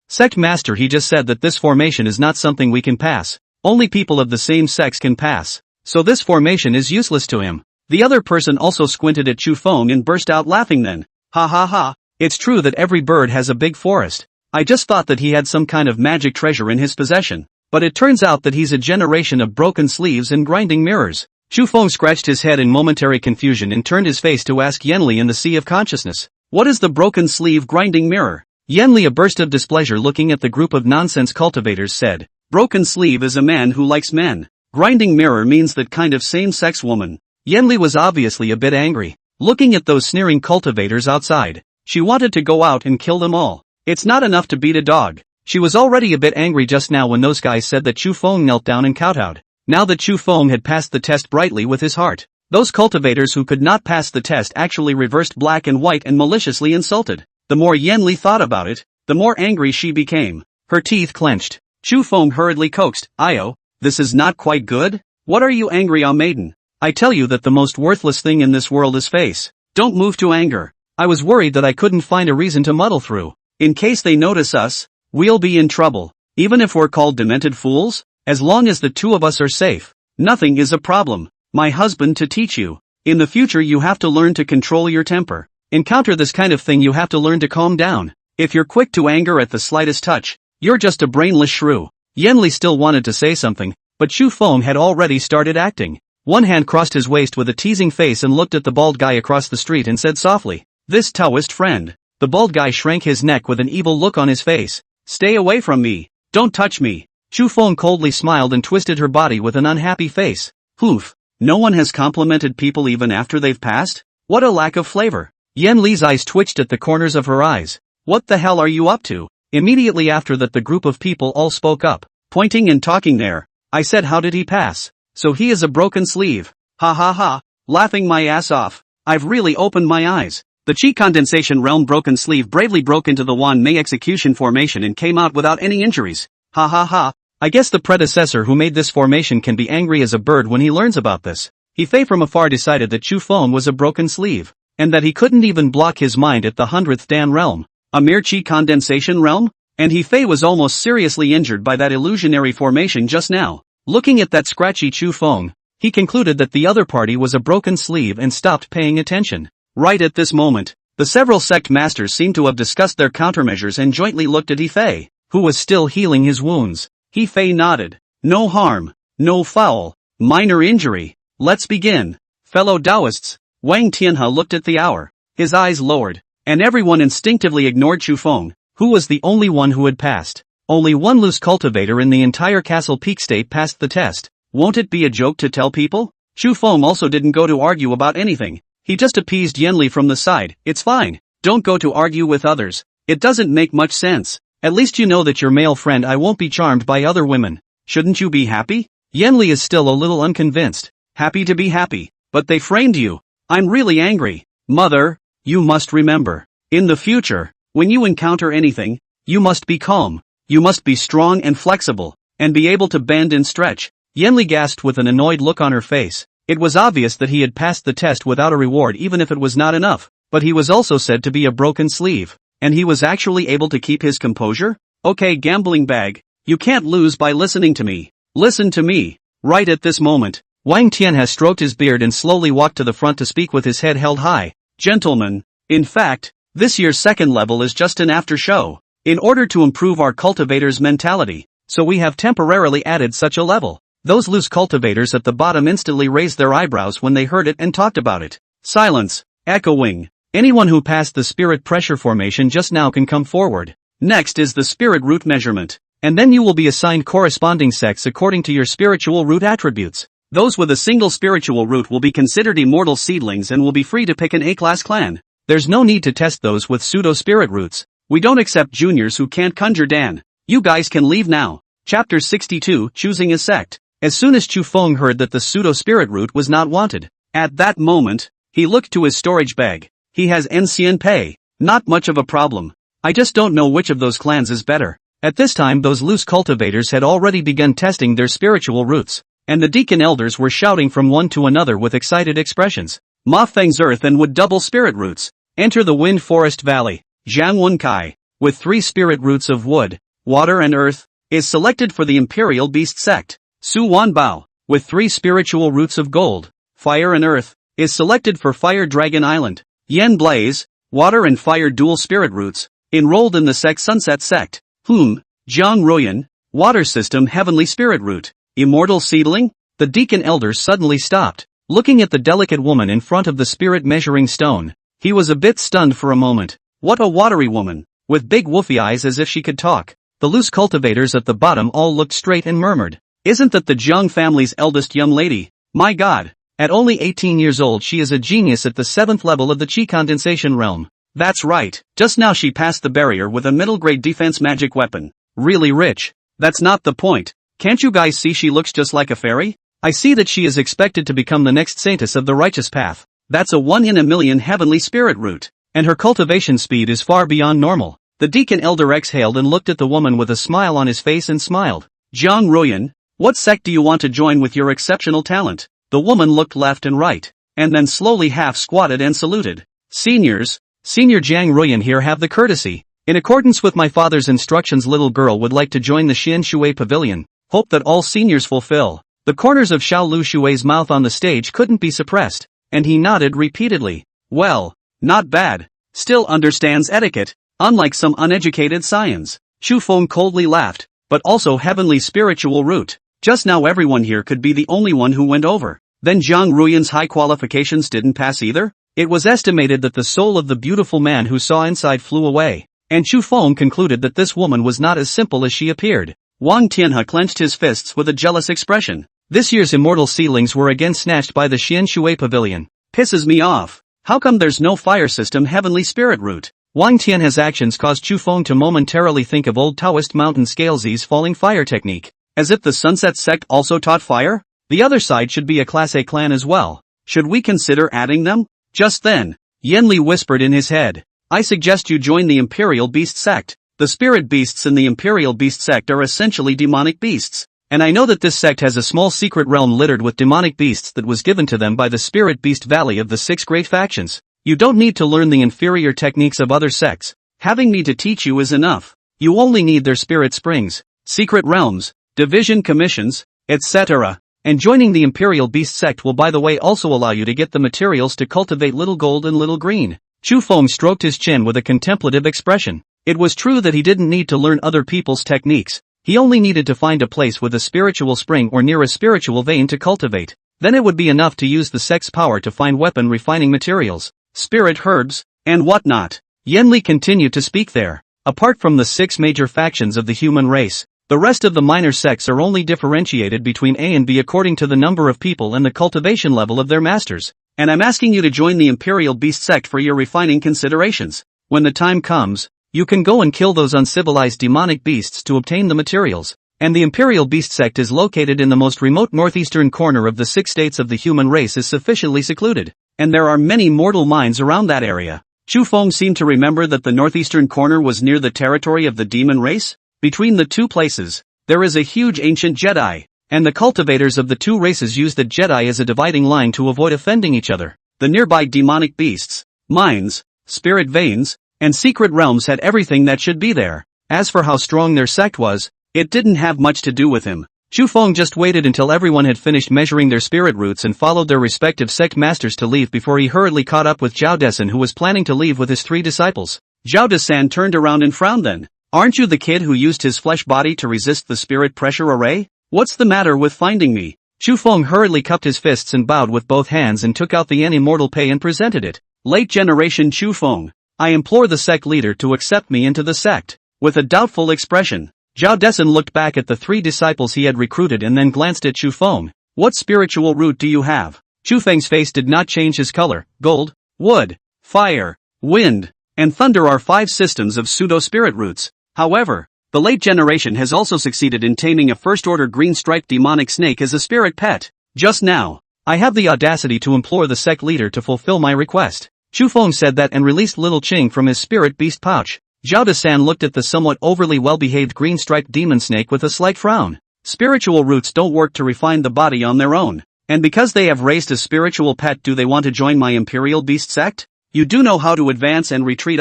Speaker 1: Sect master, he just said that this formation is not something we can pass. Only people of the same sex can pass. So this formation is useless to him. The other person also squinted at Chu Feng and burst out laughing then. Ha ha ha. It's true that every bird has a big forest. I just thought that he had some kind of magic treasure in his possession. But it turns out that he's a generation of broken sleeves and grinding mirrors. Chu Feng scratched his head in momentary confusion and turned his face to ask Yenli in the sea of consciousness. What is the broken sleeve grinding mirror? Yenli, a burst of displeasure looking at the group of nonsense cultivators, said, Broken sleeve is a man who likes men. Grinding mirror means that kind of same-sex woman. Yenli was obviously a bit angry. Looking at those sneering cultivators outside, she wanted to go out and kill them all. It's not enough to beat a dog. She was already a bit angry just now when those guys said that Chu Feng knelt down and kowtowed. Now that Chu Feng had passed the test brightly with his heart, those cultivators who could not pass the test actually reversed black and white and maliciously insulted. The more Yenli thought about it, the more angry she became. Her teeth clenched. Chu Feng hurriedly coaxed, Io, this is not quite good? What are you angry on, maiden? I tell you that the most worthless thing in this world is face. Don't move to anger. I was worried that I couldn't find a reason to muddle through. In case they notice us, we'll be in trouble. Even if we're called demented fools, as long as the two of us are safe, nothing is a problem. My husband to teach you. In the future you have to learn to control your temper. Encounter this kind of thing you have to learn to calm down. If you're quick to anger at the slightest touch, you're just a brainless shrew. Yenli still wanted to say something, but Chu Feng had already started acting. One hand crossed his waist with a teasing face and looked at the bald guy across the street and said softly, This Taoist friend. The bald guy shrank his neck with an evil look on his face. Stay away from me. Don't touch me. Chu Feng coldly smiled and twisted her body with an unhappy face. Poof. No one has complimented people even after they've passed? What a lack of flavor. Yen Li's eyes twitched at the corners of her eyes. What the hell are you up to? Immediately after that the group of people all spoke up, pointing and talking there. I said, how did he pass? So he is a broken sleeve. Ha ha ha. Laughing my ass off. I've really opened my eyes. The Chi condensation realm broken sleeve bravely broke into the Wan Mei execution formation and came out without any injuries. Ha ha ha. I guess the predecessor who made this formation can be angry as a bird when he learns about this. He Fei from afar decided that Chu Feng was a broken sleeve, and that he couldn't even block his mind at the 100th Dan realm. A mere Chi condensation realm? And He Fei was almost seriously injured by that illusionary formation just now. Looking at that scratchy Chu Feng, he concluded that the other party was a broken sleeve and stopped paying attention. Right at this moment, the several sect masters seemed to have discussed their countermeasures and jointly looked at He Fei, who was still healing his wounds. He Fei nodded. No harm, no foul, minor injury. Let's begin. Fellow Taoists. Wang Tianhe looked at the hour. His eyes lowered, and everyone instinctively ignored Chu Feng, who was the only one who had passed. Only one loose cultivator in the entire Castle Peak State passed the test. Won't it be a joke to tell people? Chu Feng also didn't go to argue about anything. He just appeased Yenli from the side. It's fine. Don't go to argue with others. It doesn't make much sense. At least you know that your male friend I won't be charmed by other women. Shouldn't you be happy? Yenli is still a little unconvinced. Happy to be happy. But they framed you. I'm really angry. Mother, you must remember. In the future, when you encounter anything, you must be calm. You must be strong and flexible, and be able to bend and stretch. Yenli gasped with an annoyed look on her face. It was obvious that he had passed the test without a reward even if it was not enough, but he was also said to be a broken sleeve. and he was actually able to keep his composure? Okay, gambling bag, you can't lose by listening to me. Listen to me. Right at this moment, Wang Tian has stroked his beard and slowly walked to the front to speak with his head held high. Gentlemen, in fact, this year's second level is just an after show. In order to improve our cultivators' mentality, so we have temporarily added such a level. Those loose cultivators at the bottom instantly raised their eyebrows when they heard it and talked about it. Silence. Echoing. Anyone who passed the spirit pressure formation just now can come forward. Next is the spirit root measurement, and then you will be assigned corresponding sects according to your spiritual root attributes. Those with a single spiritual root will be considered immortal seedlings and will be free to pick an A-class clan. There's no need to test those with pseudo-spirit roots. We don't accept juniors who can't conjure Dan. You guys can leave now. Chapter 62, Choosing a Sect. As soon as Chu Feng heard that the pseudo-spirit root was not wanted, at that moment, he looked to his storage bag. He has ancien pay. Not much of a problem. I just don't know which of those clans is better. At this time those loose cultivators had already begun testing their spiritual roots, and the deacon elders were shouting from one to another with excited expressions. Ma Feng's earth and wood double spirit roots. Enter the Wind Forest Valley. Zhang Wenkai, with 3 spirit roots of wood, water and earth, is selected for the Imperial Beast Sect. Su Wanbao, with 3 spiritual roots of gold, fire and earth, is selected for Fire Dragon Island. Yen Blaze, water and fire dual spirit roots, enrolled in the sect Sunset Sect. Jiang Ruyan, water system heavenly spirit root. Immortal seedling? The deacon elder suddenly stopped, looking at the delicate woman in front of the spirit measuring stone. He was a bit stunned for a moment. What a watery woman, with big woofy eyes as if she could talk. The loose cultivators at the bottom all looked straight and murmured, "Isn't that the Jiang family's eldest young lady? My god, at only 18 years old she is a genius at the 7th level of the Qi condensation realm." That's right, just now she passed the barrier with a middle-grade defense magic weapon. Really rich. That's not the point. Can't you guys see she looks just like a fairy? I see that she is expected to become the next saintess of the righteous path. That's a 1 in a million heavenly spirit root. And her cultivation speed is far beyond normal. The deacon elder exhaled and looked at the woman with a smile on his face and smiled. Jiang Ruyan, what sect do you want to join with your exceptional talent? The woman looked left and right, and then slowly half squatted and saluted. Seniors, Senior Jiang Ruyan here have the courtesy. In accordance with my father's instructions, little girl would like to join the Xian Shui Pavilion. Hope that all seniors fulfill. The corners of Xiao Lu Shui's mouth on the stage couldn't be suppressed, and he nodded repeatedly. Well, not bad. Still understands etiquette, unlike some uneducated scions. Chu Feng coldly laughed, but also heavenly spiritual root. Just now everyone here could be the only one who went over. Then Jiang Ruyan's high qualifications didn't pass either? It was estimated that the soul of the beautiful man who saw inside flew away, and Chu Feng concluded that this woman was not as simple as she appeared. Wang Tianhe clenched his fists with a jealous expression. This year's immortal seedlings were again snatched by the Xian Shui Pavilion. Pisses me off. How come there's no fire system heavenly spirit root? Wang Tianhe's actions caused Chu Feng to momentarily think of old Taoist mountain scalesy's falling fire technique. As if the Sunset Sect also taught fire? The other side should be a Class A clan as well. Should we consider adding them? Just then, Yanli whispered in his head. I suggest you join the Imperial Beast Sect. The spirit beasts in the Imperial Beast Sect are essentially demonic beasts. And I know that this sect has a small secret realm littered with demonic beasts that was given to them by the Spirit Beast Valley of the 6 great factions. You don't need to learn the inferior techniques of other sects. Having me to teach you is enough. You only need their spirit springs, secret realms, division commissions, etc. And joining the Imperial Beast Sect will by the way also allow you to get the materials to cultivate Little Gold and Little Green. Chu Feng stroked his chin with a contemplative expression. It was true that he didn't need to learn other people's techniques. He only needed to find a place with a spiritual spring or near a spiritual vein to cultivate. Then it would be enough to use the sect's power to find weapon refining materials, spirit herbs, and whatnot. Yanli continued to speak there. Apart from the 6 major factions of the human race, the rest of the minor sects are only differentiated between A and B according to the number of people and the cultivation level of their masters. And I'm asking you to join the Imperial Beast Sect for your refining considerations. When the time comes, you can go and kill those uncivilized demonic beasts to obtain the materials. And the Imperial Beast Sect is located in the most remote northeastern corner of the 6 states of the human race, is sufficiently secluded. And there are many mortal mines around that area. Chu Feng seemed to remember that the northeastern corner was near the territory of the demon race. Between the 2 places, there is a huge ancient Jedi, and the cultivators of the 2 races use the Jedi as a dividing line to avoid offending each other. The nearby demonic beasts, mines, spirit veins, and secret realms had everything that should be there. As for how strong their sect was, it didn't have much to do with him. Chu Feng just waited until everyone had finished measuring their spirit roots and followed their respective sect masters to leave before he hurriedly caught up with Zhao Desan, who was planning to leave with his 3 disciples. Zhao Desan turned around and frowned then. Aren't you the kid who used his flesh body to resist the spirit pressure array? What's the matter with finding me? Chu Feng hurriedly cupped his fists and bowed with both hands and took out the immortal pay and presented it. Late generation Chu Feng, I implore the sect leader to accept me into the sect. With a doubtful expression, Zhao Desan looked back at the 3 disciples he had recruited and then glanced at Chu Feng. What spiritual root do you have? Chu Feng's face did not change his color. Gold, wood, fire, wind, and thunder are 5 systems of pseudo-spirit roots. However, the late generation has also succeeded in taming a first-order green-striped demonic snake as a spirit pet. Just now, I have the audacity to implore the sect leader to fulfill my request. Chu Feng said that and released little Ching from his spirit beast pouch. Zhao Desan looked at the somewhat overly well-behaved green-striped demon snake with a slight frown. Spiritual roots don't work to refine the body on their own. And because they have raised a spiritual pet, do they want to join my imperial beast sect? You do know how to advance and retreat.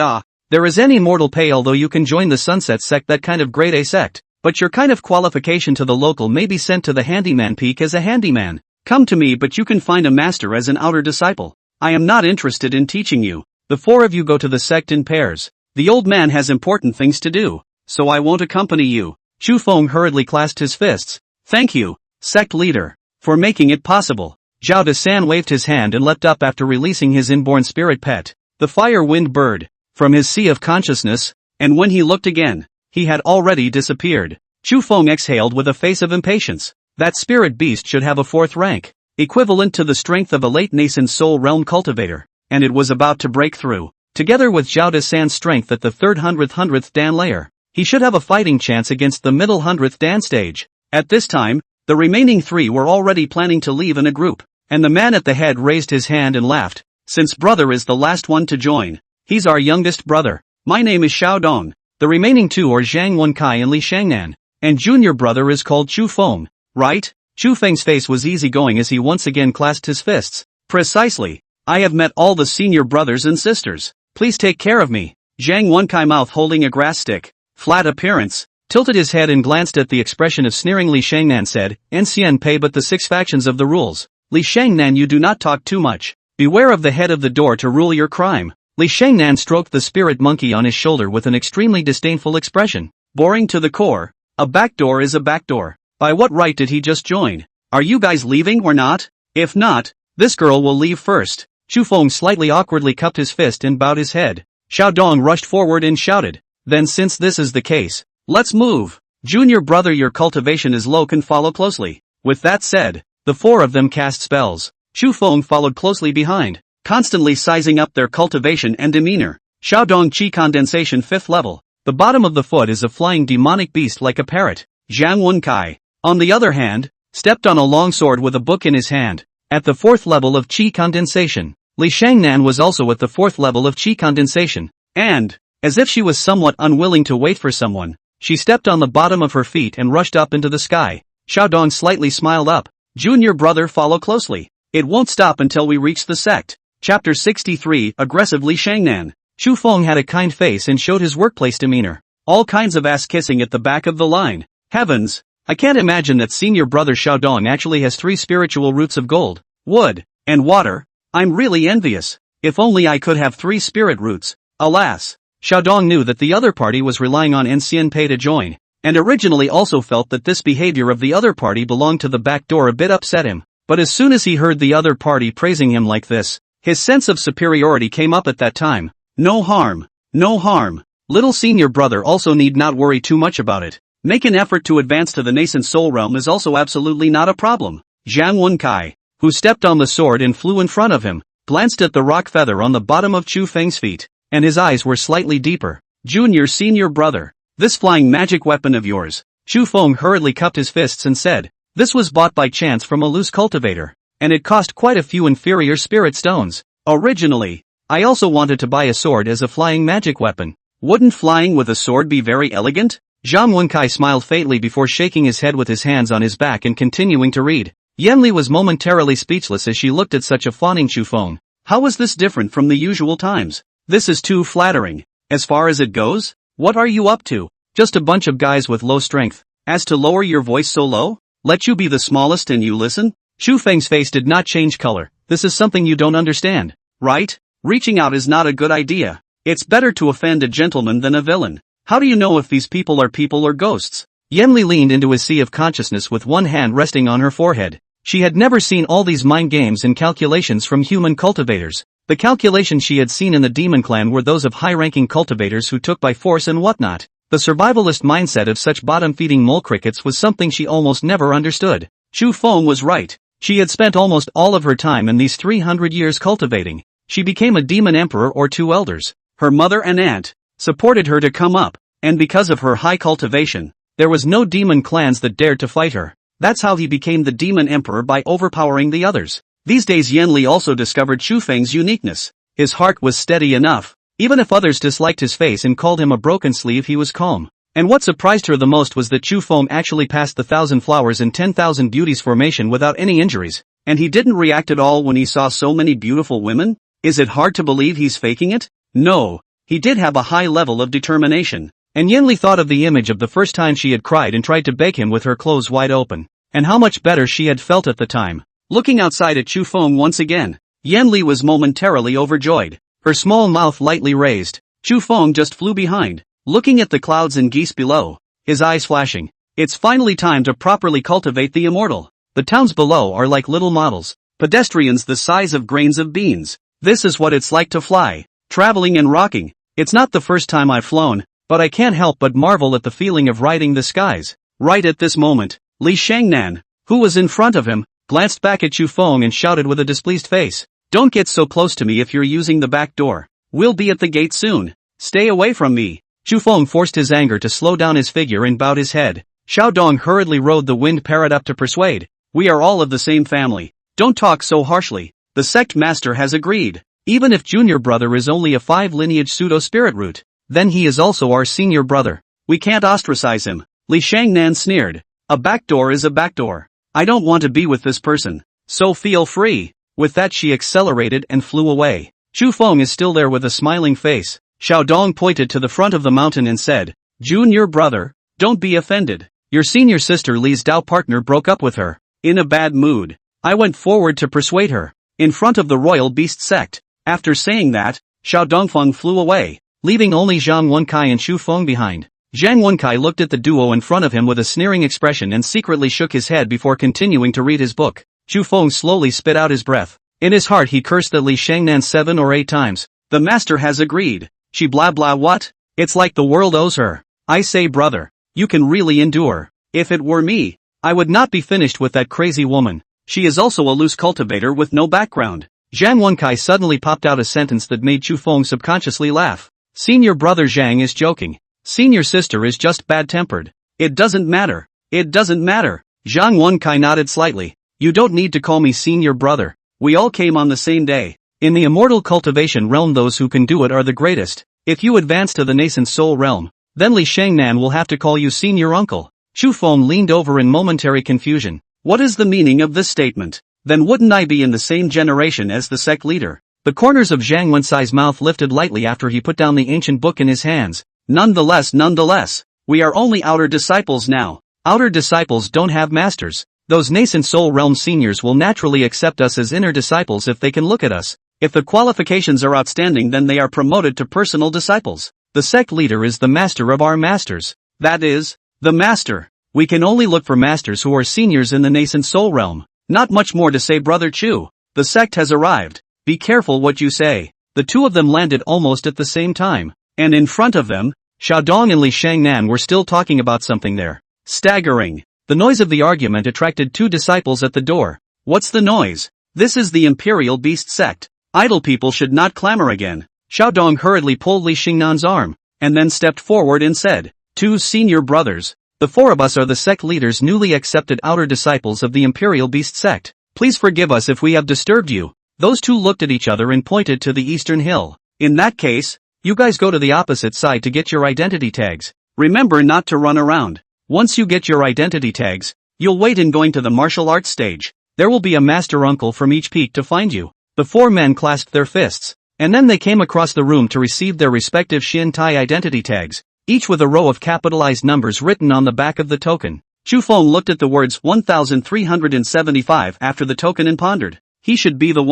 Speaker 1: There is any mortal pay, although you can join the Sunset sect, that kind of grade A sect. But your kind of qualification to the local may be sent to the handyman peak as a handyman. Come to me, but you can find a master as an outer disciple. I am not interested in teaching you. The 4 of you go to the sect in pairs. The old man has important things to do, so I won't accompany you. Chu Feng hurriedly clasped his fists. Thank you, sect leader, for making it possible. Zhao Desan waved his hand and leapt up after releasing his inborn spirit pet, the fire wind bird, from his sea of consciousness, and when he looked again, he had already disappeared. Chu Feng exhaled with a face of impatience. That spirit beast should have a 4th rank, equivalent to the strength of a late nascent soul realm cultivator, and it was about to break through. Together with Zhao Desan's strength at the 3rd 100th Dan layer, he should have a fighting chance against the middle 100th Dan stage. At this time, the remaining 3 were already planning to leave in a group, and the man at the head raised his hand and laughed. Since brother is the last one to join, he's our youngest brother. My name is Xiao Dong. The remaining 2 are Zhang Wenkai and Li Shangnan, and junior brother is called Chu Feng, right? Chu Feng's face was easygoing as he once again clasped his fists. Precisely. I have met all the senior brothers and sisters. Please take care of me. Zhang Wenkai, mouth holding a grass stick, flat appearance, tilted his head and glanced at the expression of sneering Li Shangnan, said, Ncian pay but the 6 factions of the rules. Li Shangnan, you do not talk too much. Beware of the head of the door to rule your crime. Li Shangnan stroked the spirit monkey on his shoulder with an extremely disdainful expression. Boring to the core. A backdoor is a backdoor. By what right did he just join? Are you guys leaving or not? If not, this girl will leave first. Chu Feng slightly awkwardly cupped his fist and bowed his head. Xiao Dong rushed forward and shouted, then since this is the case, let's move. Junior brother, your cultivation is low, can follow closely. With that said, the 4 of them cast spells. Chu Feng followed closely behind, constantly sizing up their cultivation and demeanor. Xiao Dong Qi condensation 5th level. The bottom of the foot is a flying demonic beast like a parrot. Zhang Wenkai, on the other hand, stepped on a long sword with a book in his hand, at the 4th level of Qi condensation. Li Shangnan was also at the 4th level of Qi condensation, and, as if she was somewhat unwilling to wait for someone, she stepped on the bottom of her feet and rushed up into the sky. Xiao Dong slightly smiled up. Junior brother, follow closely. It won't stop until we reach the sect. Chapter 63, Aggressive Li Shangnan. Chu Feng had a kind face and showed his workplace demeanor. All kinds of ass kissing at the back of the line. Heavens, I can't imagine that senior brother Xiao Dong actually has 3 spiritual roots of gold, wood, and water. I'm really envious. If only I could have 3 spirit roots. Alas, Xiao Dong knew that the other party was relying on Ncian Pei to join, and originally also felt that this behavior of the other party belonged to the back door a bit upset him. But as soon as he heard the other party praising him like this, his sense of superiority came up at that time. No harm. No harm. Little senior brother also need not worry too much about it. Make an effort to advance to the nascent soul realm is also absolutely not a problem. Zhang Wenkai, who stepped on the sword and flew in front of him, glanced at the rock feather on the bottom of Chu Feng's feet, and his eyes were slightly deeper. Junior senior brother, this flying magic weapon of yours. Chu Feng hurriedly cupped his fists and said, this was bought by chance from a loose cultivator, and it cost quite a few inferior spirit stones. Originally, I also wanted to buy a sword as a flying magic weapon. Wouldn't flying with a sword be very elegant? Zhang Wenkai smiled faintly before shaking his head with his hands on his back and continuing to read. Yanli was momentarily speechless as she looked at such a fawning Chu Feng. How was this different from the usual times? This is too flattering. As far as it goes? What are you up to? Just a bunch of guys with low strength. As to lower your voice so low? Let you be the smallest and you listen? Shu Feng's face did not change color. This is something you don't understand, right? Reaching out is not a good idea. It's better to offend a gentleman than a villain. How do you know if these people are people or ghosts? Yenli leaned into his sea of consciousness with one hand resting on her forehead. She had never seen all these mind games and calculations from human cultivators. The calculations she had seen in the demon clan were those of high-ranking cultivators who took by force and whatnot. The survivalist mindset of such bottom-feeding mole crickets was something she almost never understood. Shu Feng was right. She had spent almost all of her time in these 300 years cultivating. She became a demon emperor or two elders. Her mother and aunt supported her to come up, and because of her high cultivation, there was no demon clans that dared to fight her. That's how he became the demon emperor, by overpowering the others. These days Yenli also discovered Shu Feng's uniqueness. His heart was steady enough. Even if others disliked his face and called him a broken sleeve, he was calm. And what surprised her the most was that Shu Feng actually passed the 1,000 Flowers and 10,000 Beauties formation without any injuries. And he didn't react at all when he saw so many beautiful women? Is it hard to believe he's faking it? No. He did have a high level of determination. And Yenli thought of the image of the first time she had cried and tried to beg him with her clothes wide open. And how much better she had felt at the time. Looking outside at Shu Feng once again, Yenli was momentarily overjoyed. Her small mouth lightly raised. Shu Feng just flew behind, looking at the clouds and geese below, his eyes flashing. It's finally time to properly cultivate the immortal. The towns below are like little models, pedestrians the size of grains of beans. This is what it's like to fly, traveling and rocking. It's not the first time I've flown, but I can't help but marvel at the feeling of riding the skies. Right at this moment, Li Shangnan, who was in front of him, glanced back at Shu Feng and shouted with a displeased face, "Don't get so close to me if you're using the back door. We'll be at the gate soon. Stay away from me." Shu Feng forced his anger to slow down his figure and bowed his head. Xiaodong hurriedly rode the wind parrot up to persuade. "We are all of the same family. Don't talk so harshly. The sect master has agreed. Even if junior brother is only a 5-lineage pseudo-spirit root, then he is also our senior brother. We can't ostracize him." Li Shangnan sneered. "A backdoor is a backdoor. I don't want to be with this person, so feel free." With that she accelerated and flew away. Shu Feng is still there with a smiling face. Xiaodong pointed to the front of the mountain and said, "Junior brother, don't be offended. Your senior sister Li's Dao partner broke up with her. In a bad mood. I went forward to persuade her. In front of the royal beast sect." After saying that, Xiao Dongfeng flew away, leaving only Zhang Wenkai and Shu Feng behind. Zhang Wenkai looked at the duo in front of him with a sneering expression and secretly shook his head before continuing to read his book. Shu Feng slowly spit out his breath. In his heart he cursed at Li Shangnan 7 or 8 times. The master has agreed. She blah blah what? It's like the world owes her. I say brother, you can really endure. If it were me, I would not be finished with that crazy woman. She is also a loose cultivator with no background. Zhang Wenkai suddenly popped out a sentence that made Shu Feng subconsciously laugh. Senior brother Zhang is joking. Senior sister is just bad-tempered. It doesn't matter. It doesn't matter. Zhang Wenkai nodded slightly. You don't need to call me senior brother. We all came on the same day. In the immortal cultivation realm those who can do it are the greatest. If you advance to the nascent soul realm, then Li Shangnan will have to call you senior uncle. Shu Feng leaned over in momentary confusion. What is the meaning of this statement? Then wouldn't I be in the same generation as the sect leader? The corners of Zhang Wencai's mouth lifted lightly after he put down the ancient book in his hands. Nonetheless, we are only outer disciples now. Outer disciples don't have masters. Those nascent soul realm seniors will naturally accept us as inner disciples if they can look at us. If the qualifications are outstanding then they are promoted to personal disciples. The sect leader is the master of our masters. That is, the master. We can only look for masters who are seniors in the nascent soul realm. Not much more to say, brother Chu. The sect has arrived. Be careful what you say. The two of them landed almost at the same time. And in front of them, Xiaodong and Li Shangnan were still talking about something there. Staggering. The noise of the argument attracted 2 disciples at the door. What's the noise? This is the Imperial Beast sect. Idle people should not clamor again. Xiaodong hurriedly pulled Li Xingnan's arm, and then stepped forward and said, 2 senior brothers. The 4 of us are the sect leaders, newly accepted outer disciples of the Imperial Beast sect. Please forgive us if we have disturbed you. Those 2 looked at each other and pointed to the eastern hill. In that case, you guys go to the opposite side to get your identity tags. Remember not to run around. Once you get your identity tags, you'll wait in going to the martial arts stage. There will be a master uncle from each peak to find you. The 4 men clasped their fists. And then they came across the room to receive their respective Shin-Tai identity tags, each with a row of capitalized numbers written on the back of the token. Chu Feng looked at the words 1375 after the token and pondered. He should be the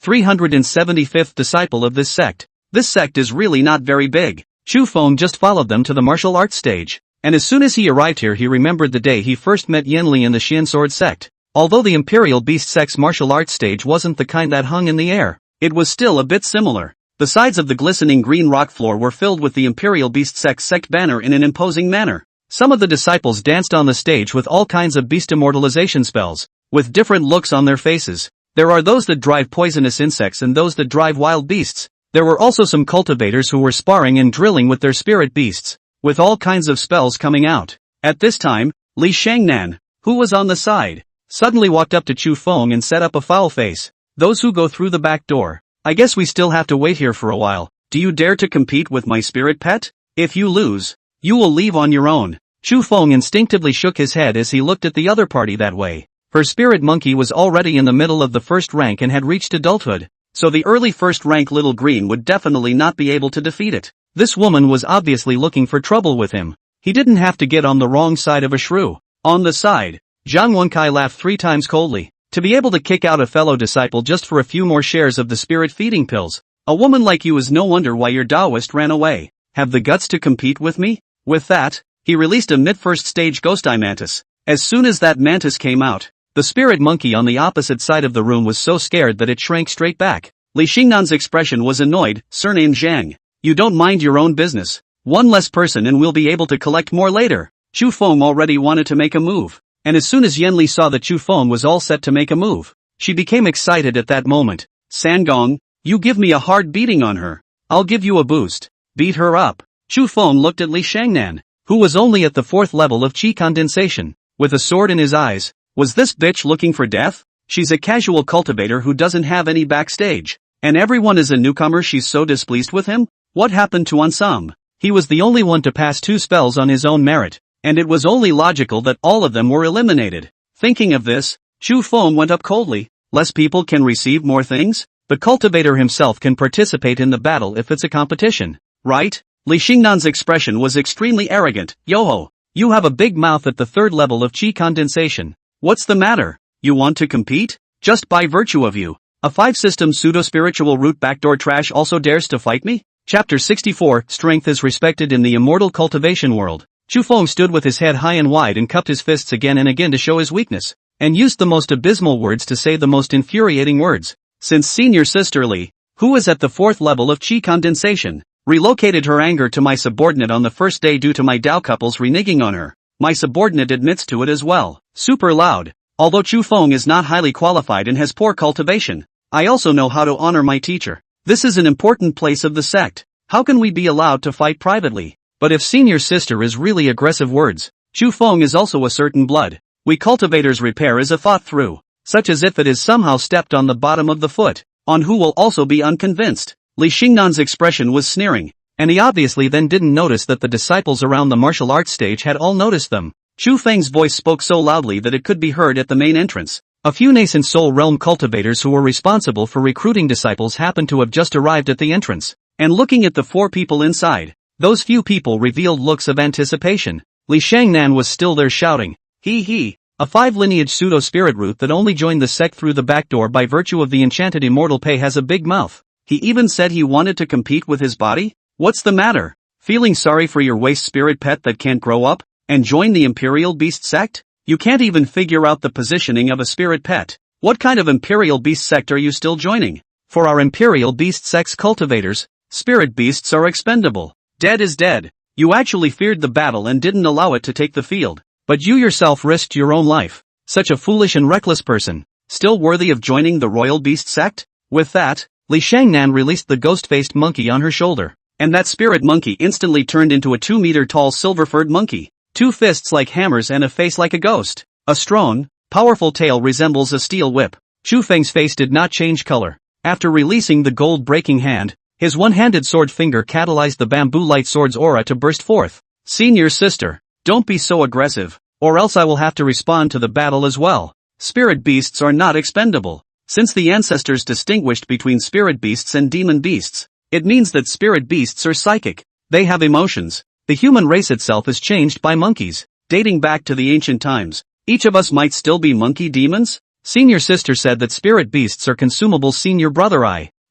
Speaker 1: 375th disciple of this sect. This sect is really not very big. Chu Feng just followed them to the martial arts stage. And as soon as he arrived here he remembered the day he first met Yin Li in the Shin Sword sect. Although the Imperial Beast sect's martial arts stage wasn't the kind that hung in the air, it was still a bit similar. The sides of the glistening green rock floor were filled with the Imperial Beast sect's sect banner in an imposing manner. Some of the disciples danced on the stage with all kinds of beast immortalization spells, with different looks on their faces. There are those that drive poisonous insects and those that drive wild beasts. There were also some cultivators who were sparring and drilling with their spirit beasts, with all kinds of spells coming out. At this time, Li Shangnan, who was on the side, suddenly walked up to Chu Feng and set up a foul face. Those who go through the back door. I guess we still have to wait here for a while. Do you dare to compete with my spirit pet? If you lose, you will leave on your own. Chu Feng instinctively shook his head as he looked at the other party that way. Her spirit monkey was already in the middle of the first rank and had reached adulthood, so the early first rank Little Green would definitely not be able to defeat it. This woman was obviously looking for trouble with him. He didn't have to get on the wrong side of a shrew. On the side, Zhang Wenkai laughed 3 times coldly. To be able to kick out a fellow disciple just for a few more shares of the spirit feeding pills. A woman like you is no wonder why your Taoist ran away. Have the guts to compete with me? With that, he released a mid-first stage ghost eye mantis. As soon as that mantis came out, the spirit monkey on the opposite side of the room was so scared that it shrank straight back. Li Xingnan's expression was annoyed. Surname Zhang. You don't mind your own business. One less person and we'll be able to collect more later. Chu Feng already wanted to make a move. And as soon as Yen Li saw that Chu Feng was all set to make a move, she became excited at that moment. Sangong, you give me a hard beating on her. I'll give you a boost. Beat her up. Chu Feng looked at Li Shangnan, who was only at the 4th level of chi condensation, with a sword in his eyes. Was this bitch looking for death? She's a casual cultivator who doesn't have any backstage. And everyone is a newcomer. She's so displeased with him? What happened to Ansam? He was the only one to pass 2 spells on his own merit. And it was only logical that all of them were eliminated. Thinking of this, Chu Feng went up coldly. Less people can receive more things? The cultivator himself can participate in the battle if it's a competition, right? Li Xingnan's expression was extremely arrogant. Yoho, you have a big mouth at the 3rd level of chi condensation. What's the matter? You want to compete? Just by virtue of you. A 5-system pseudo-spiritual root backdoor trash also dares to fight me? Chapter 64, Strength is respected in the immortal cultivation world. Chu Feng stood with his head high and wide and cupped his fists again and again to show his weakness, and used the most abysmal words to say the most infuriating words. Since senior sister Li, who is at the 4th level of chi condensation, relocated her anger to my subordinate on the first day due to my Dao couples reneging on her, my subordinate admits to it as well. Super loud. Although Chu Feng is not highly qualified and has poor cultivation, I also know how to honor my teacher. This is an important place of the sect. How can we be allowed to fight privately? But if senior sister is really aggressive words, Chu Feng is also a certain blood. We cultivators repair is a thought through, such as if it is somehow stepped on the bottom of the foot, on who will also be unconvinced. Li Xingnan's expression was sneering, and he obviously then didn't notice that the disciples around the martial arts stage had all noticed them. Chu Feng's voice spoke so loudly that it could be heard at the main entrance. A few nascent soul realm cultivators who were responsible for recruiting disciples happened to have just arrived at the entrance, and looking at the 4 people inside. Those few people revealed looks of anticipation. Li Shangnan was still there shouting, he, a 5-lineage pseudo-spirit root that only joined the sect through the back door by virtue of the enchanted immortal pay has a big mouth. He even said he wanted to compete with his body? What's the matter? Feeling sorry for your waste spirit pet that can't grow up, and join the Imperial Beast sect? You can't even figure out the positioning of a spirit pet. What kind of Imperial Beast sect are you still joining? For our Imperial Beast sect's cultivators, spirit beasts are expendable. Dead is dead. You actually feared the battle and didn't allow it to take the field. But you yourself risked your own life. Such a foolish and reckless person. Still worthy of joining the Royal Beast sect? With that, Li Shangnan released the ghost-faced monkey on her shoulder. And that spirit monkey instantly turned into a 2-meter-tall silver-furred monkey. 2 fists like hammers and a face like a ghost. A strong, powerful tail resembles a steel whip. Chu Feng's face did not change color. After releasing the gold-breaking hand, his one-handed sword finger catalyzed the bamboo light sword's aura to burst forth. Senior sister, don't be so aggressive, or else I will have to respond to the battle as well. Spirit beasts are not expendable. Since the ancestors distinguished between spirit beasts and demon beasts, it means that spirit beasts are psychic. They have emotions. The human race itself is changed by monkeys, dating back to the ancient times. Each of us might still be monkey demons? Senior sister said that spirit beasts are consumable. Senior brother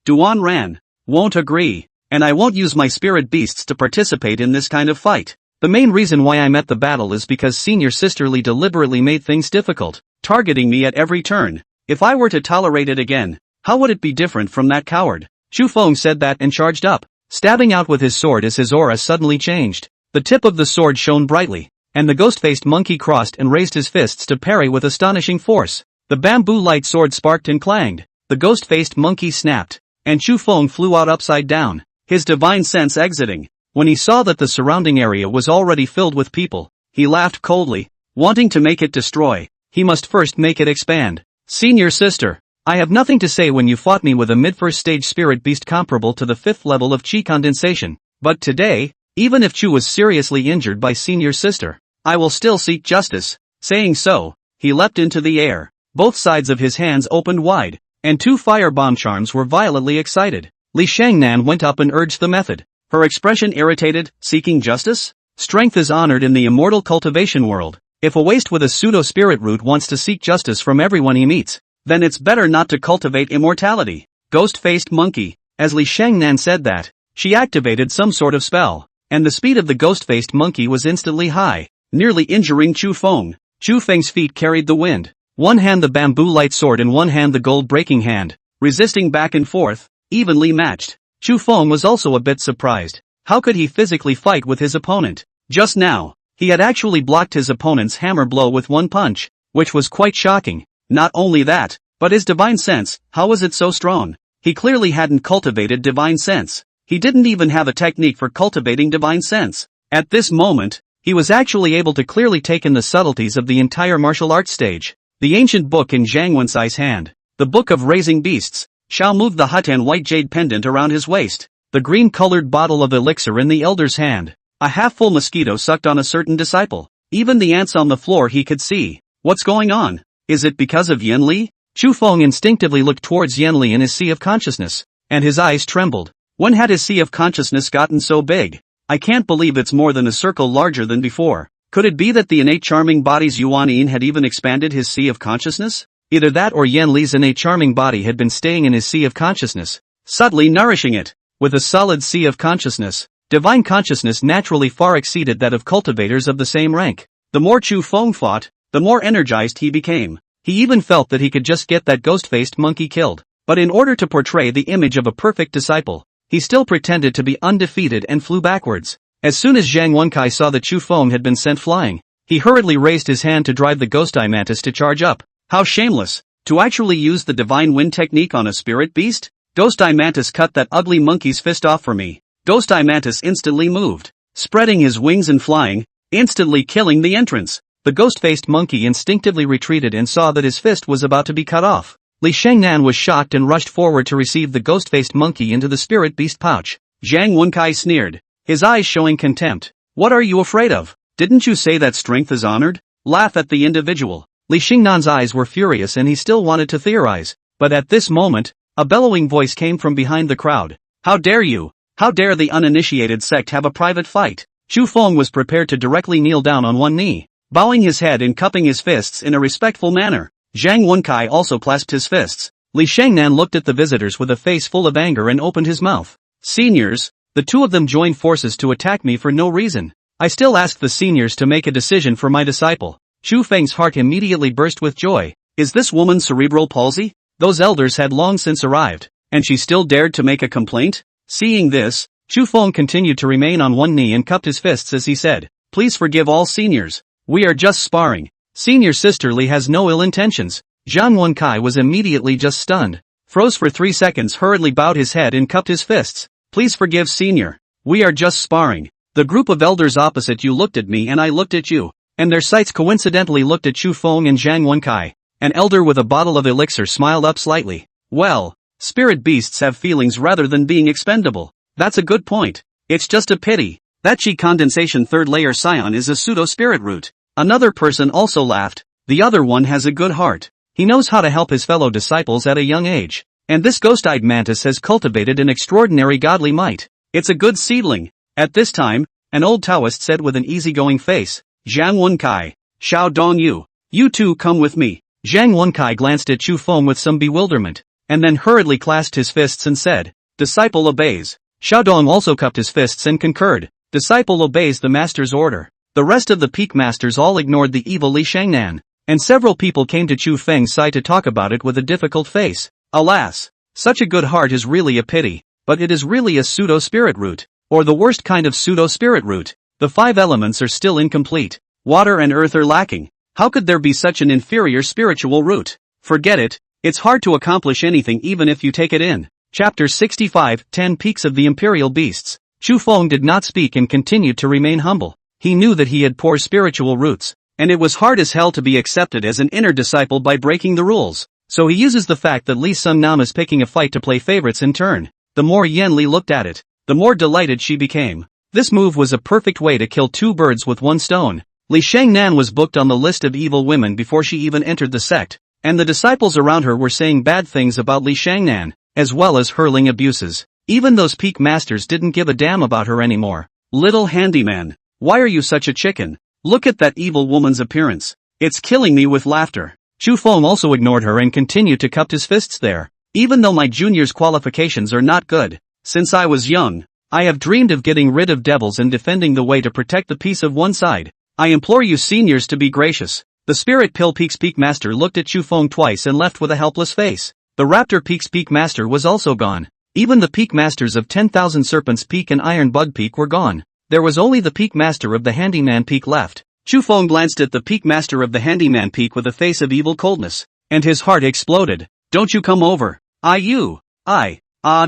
Speaker 1: Duan Ran. Won't agree. And I won't use my spirit beasts to participate in this kind of fight. The main reason why I'm at the battle is because senior sisterly deliberately made things difficult, targeting me at every turn. If I were to tolerate it again, how would it be different from that coward? Chu Feng said that and charged up, stabbing out with his sword as his aura suddenly changed. The tip of the sword shone brightly, and the ghost-faced monkey crossed and raised his fists to parry with astonishing force. The bamboo light sword sparked and clanged. The ghost-faced monkey snapped, and Chu Feng flew out upside down, his divine sense exiting. When he saw that the surrounding area was already filled with people, he laughed coldly, wanting to make it destroy. He must first make it expand. Senior sister, I have nothing to say when you fought me with a mid-first stage spirit beast comparable to the 5th level of chi condensation, but today, even if Chu was seriously injured by senior sister, I will still seek justice. Saying so, he leapt into the air. Both sides of his hands opened wide, and 2 firebomb charms were violently excited. Li Shangnan went up and urged the method. Her expression irritated. Seeking justice? Strength is honored in the immortal cultivation world. If a waste with a pseudo-spirit root wants to seek justice from everyone he meets, then it's better not to cultivate immortality. Ghost-faced monkey. As Li Shangnan said that, she activated some sort of spell, and the speed of the ghost-faced monkey was instantly high, nearly injuring Chu Feng. Chu Feng's feet carried the wind. One hand the bamboo light sword and one hand the gold breaking hand, resisting back and forth, evenly matched. Chu Feng was also a bit surprised. How could he physically fight with his opponent? Just now, he had actually blocked his opponent's hammer blow with one punch, which was quite shocking. Not only that, but his divine sense, how was it so strong? He clearly hadn't cultivated divine sense. He didn't even have a technique for cultivating divine sense. At this moment, he was actually able to clearly take in the subtleties of the entire martial arts stage. The ancient book in Zhang Wencai's hand, the Book of Raising Beasts. Xiao moved the Hutan white jade pendant around his waist, the green-colored bottle of elixir in the elder's hand. A half-full mosquito sucked on a certain disciple. Even the ants on the floor he could see. What's going on? Is it because of Yan Li? Chu Feng instinctively looked towards Yan Li in his sea of consciousness, and his eyes trembled. When had his sea of consciousness gotten so big? I can't believe it's more than a circle larger than before. Could it be that the innate charming body's Yuan Yin had even expanded his sea of consciousness? Either that or Yan Li's innate charming body had been staying in his sea of consciousness, subtly nourishing it. With a solid sea of consciousness, divine consciousness naturally far exceeded that of cultivators of the same rank. The more Chu Feng fought, the more energized he became. He even felt that he could just get that ghost-faced monkey killed. But in order to portray the image of a perfect disciple, he still pretended to be undefeated and flew backwards. As soon as Zhang Wencai saw that Chu Feng had been sent flying, he hurriedly raised his hand to drive the ghost eye mantis to charge up. How shameless! To actually use the divine wind technique on a spirit beast? Ghost eye mantis, cut that ugly monkey's fist off for me. Ghost eye mantis instantly moved, spreading his wings and flying, instantly killing the entrance. The ghost-faced monkey instinctively retreated and saw that his fist was about to be cut off. Li Shangnan was shocked and rushed forward to receive the ghost-faced monkey into the spirit beast pouch. Zhang Wencai sneered, his eyes showing contempt. What are you afraid of? Didn't you say that strength is honored? Laugh at the individual. Li Xingnan's eyes were furious and he still wanted to theorize. But at this moment, a bellowing voice came from behind the crowd. How dare you? How dare the uninitiated sect have a private fight? Chu Feng was prepared to directly kneel down on one knee, bowing his head and cupping his fists in a respectful manner. Zhang Wencai also clasped his fists. Li Shangnan looked at the visitors with a face full of anger and opened his mouth. Seniors, the two of them joined forces to attack me for no reason. I still ask the seniors to make a decision for my disciple. Chu Feng's heart immediately burst with joy. Is this woman cerebral palsy? Those elders had long since arrived, and she still dared to make a complaint? Seeing this, Chu Feng continued to remain on one knee and cupped his fists as he said, Please forgive all seniors. We are just sparring. Senior sister Li has no ill intentions. Zhang Wencai was immediately just stunned, froze for 3 seconds, hurriedly bowed his head and cupped his fists. Please forgive senior. We are just sparring. The group of elders opposite you looked at me and I looked at you, and their sights coincidentally looked at Chu Feng and Zhang Wencai. An elder with a bottle of elixir smiled up slightly. Well, spirit beasts have feelings rather than being expendable. That's a good point. It's just a pity that chi condensation third layer scion is a pseudo-spirit root. Another person also laughed. The other one has a good heart. He knows how to help his fellow disciples at a young age. And this ghost-eyed mantis has cultivated an extraordinary godly might. It's a good seedling. At this time, an old Taoist said with an easygoing face, Zhang Wenkai, Xiao Dong Yu. You two come with me. Zhang Wenkai glanced at Chu Feng with some bewilderment, and then hurriedly clasped his fists and said, Disciple obeys. Xiao Dong also cupped his fists and concurred. Disciple obeys the master's order. The rest of the peak masters all ignored the evil Li Shangnan, and several people came to Chu Feng's side to talk about it with a difficult face. Alas, such a good heart is really a pity, but it is really a pseudo-spirit root, or the worst kind of pseudo-spirit root. The 5 elements are still incomplete. Water and earth are lacking. How could there be such an inferior spiritual root? Forget it, it's hard to accomplish anything even if you take it in. Chapter 65, 10 Peaks of the Imperial Beasts. Chu Feng did not speak and continued to remain humble. He knew that he had poor spiritual roots, and it was hard as hell to be accepted as an inner disciple by breaking the rules. So he uses the fact that Li Sun Nam is picking a fight to play favorites in turn. The more Yen Li looked at it, the more delighted she became. This move was a perfect way to kill 2 birds with 1 stone. Li Shangnan was booked on the list of evil women before she even entered the sect, and the disciples around her were saying bad things about Li Shangnan, as well as hurling abuses. Even those peak masters didn't give a damn about her anymore. Little handyman, why are you such a chicken? Look at that evil woman's appearance. It's killing me with laughter. Chu Feng also ignored her and continued to cup his fists there. Even though my junior's qualifications are not good, since I was young, I have dreamed of getting rid of devils and defending the way to protect the peace of one side. I implore you seniors to be gracious. The Spirit Pill Peak's Peak Master looked at Chu Feng twice and left with a helpless face. The Raptor Peak's Peak Master was also gone. Even the Peak Masters of 10,000 Serpents Peak and Iron Bug Peak were gone. There was only the Peak Master of the Handyman Peak left. Chu Feng glanced at the Peak Master of the Handyman Peak with a face of evil coldness, and his heart exploded. Don't you come over.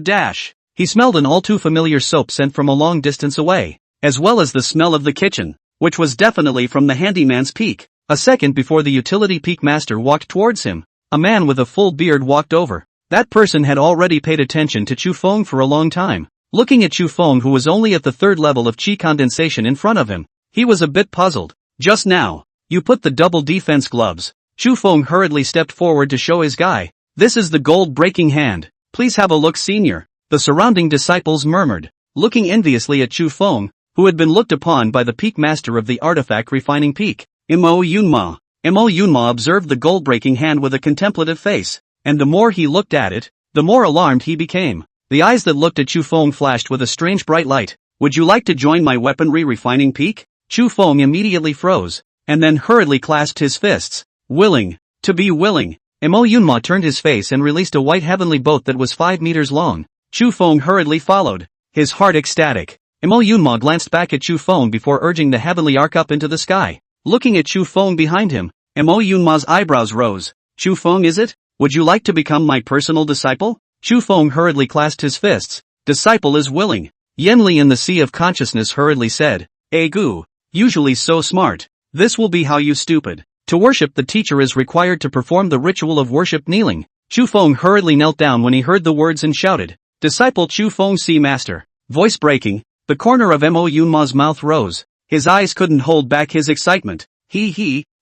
Speaker 1: Dash. He smelled an all too familiar soap sent from a long distance away, as well as the smell of the kitchen, which was definitely from the Handyman's Peak. A second before the Utility Peak Master walked towards him, a man with a full beard walked over. That person had already paid attention to Chu Feng for a long time. Looking at Chu Feng, who was only at the 3rd level of chi condensation in front of him, he was a bit puzzled. Just now, you put the double defense gloves. Chu Feng hurriedly stepped forward to show his guy. This is the gold-breaking hand. Please have a look, senior. The surrounding disciples murmured, looking enviously at Chu Feng, who had been looked upon by the Peak Master of the Artifact Refining Peak. Mo Yunma observed the gold-breaking hand with a contemplative face, and the more he looked at it, the more alarmed he became. The eyes that looked at Chu Feng flashed with a strange bright light. Would you like to join my weaponry refining peak? Chu Feng immediately froze, and then hurriedly clasped his fists. Willing. To be willing. Mo Yunma turned his face and released a white heavenly boat that was 5 meters long. Chu Feng hurriedly followed, his heart ecstatic. Mo Yunma glanced back at Chu Feng before urging the heavenly arc up into the sky. Looking at Chu Feng behind him, Mo Yunma's eyebrows rose. Chu Feng, is it? Would you like to become my personal disciple? Chu Feng hurriedly clasped his fists. Disciple is willing. Yen Li in the Sea of Consciousness hurriedly said, Gu. Usually so smart. This will be how you stupid. To worship the teacher is required to perform the ritual of worship kneeling. Chu Feng hurriedly knelt down when he heard the words and shouted, Disciple Chu Feng see master. Voice breaking, the corner of Mo Yunma's mouth rose. His eyes couldn't hold back his excitement.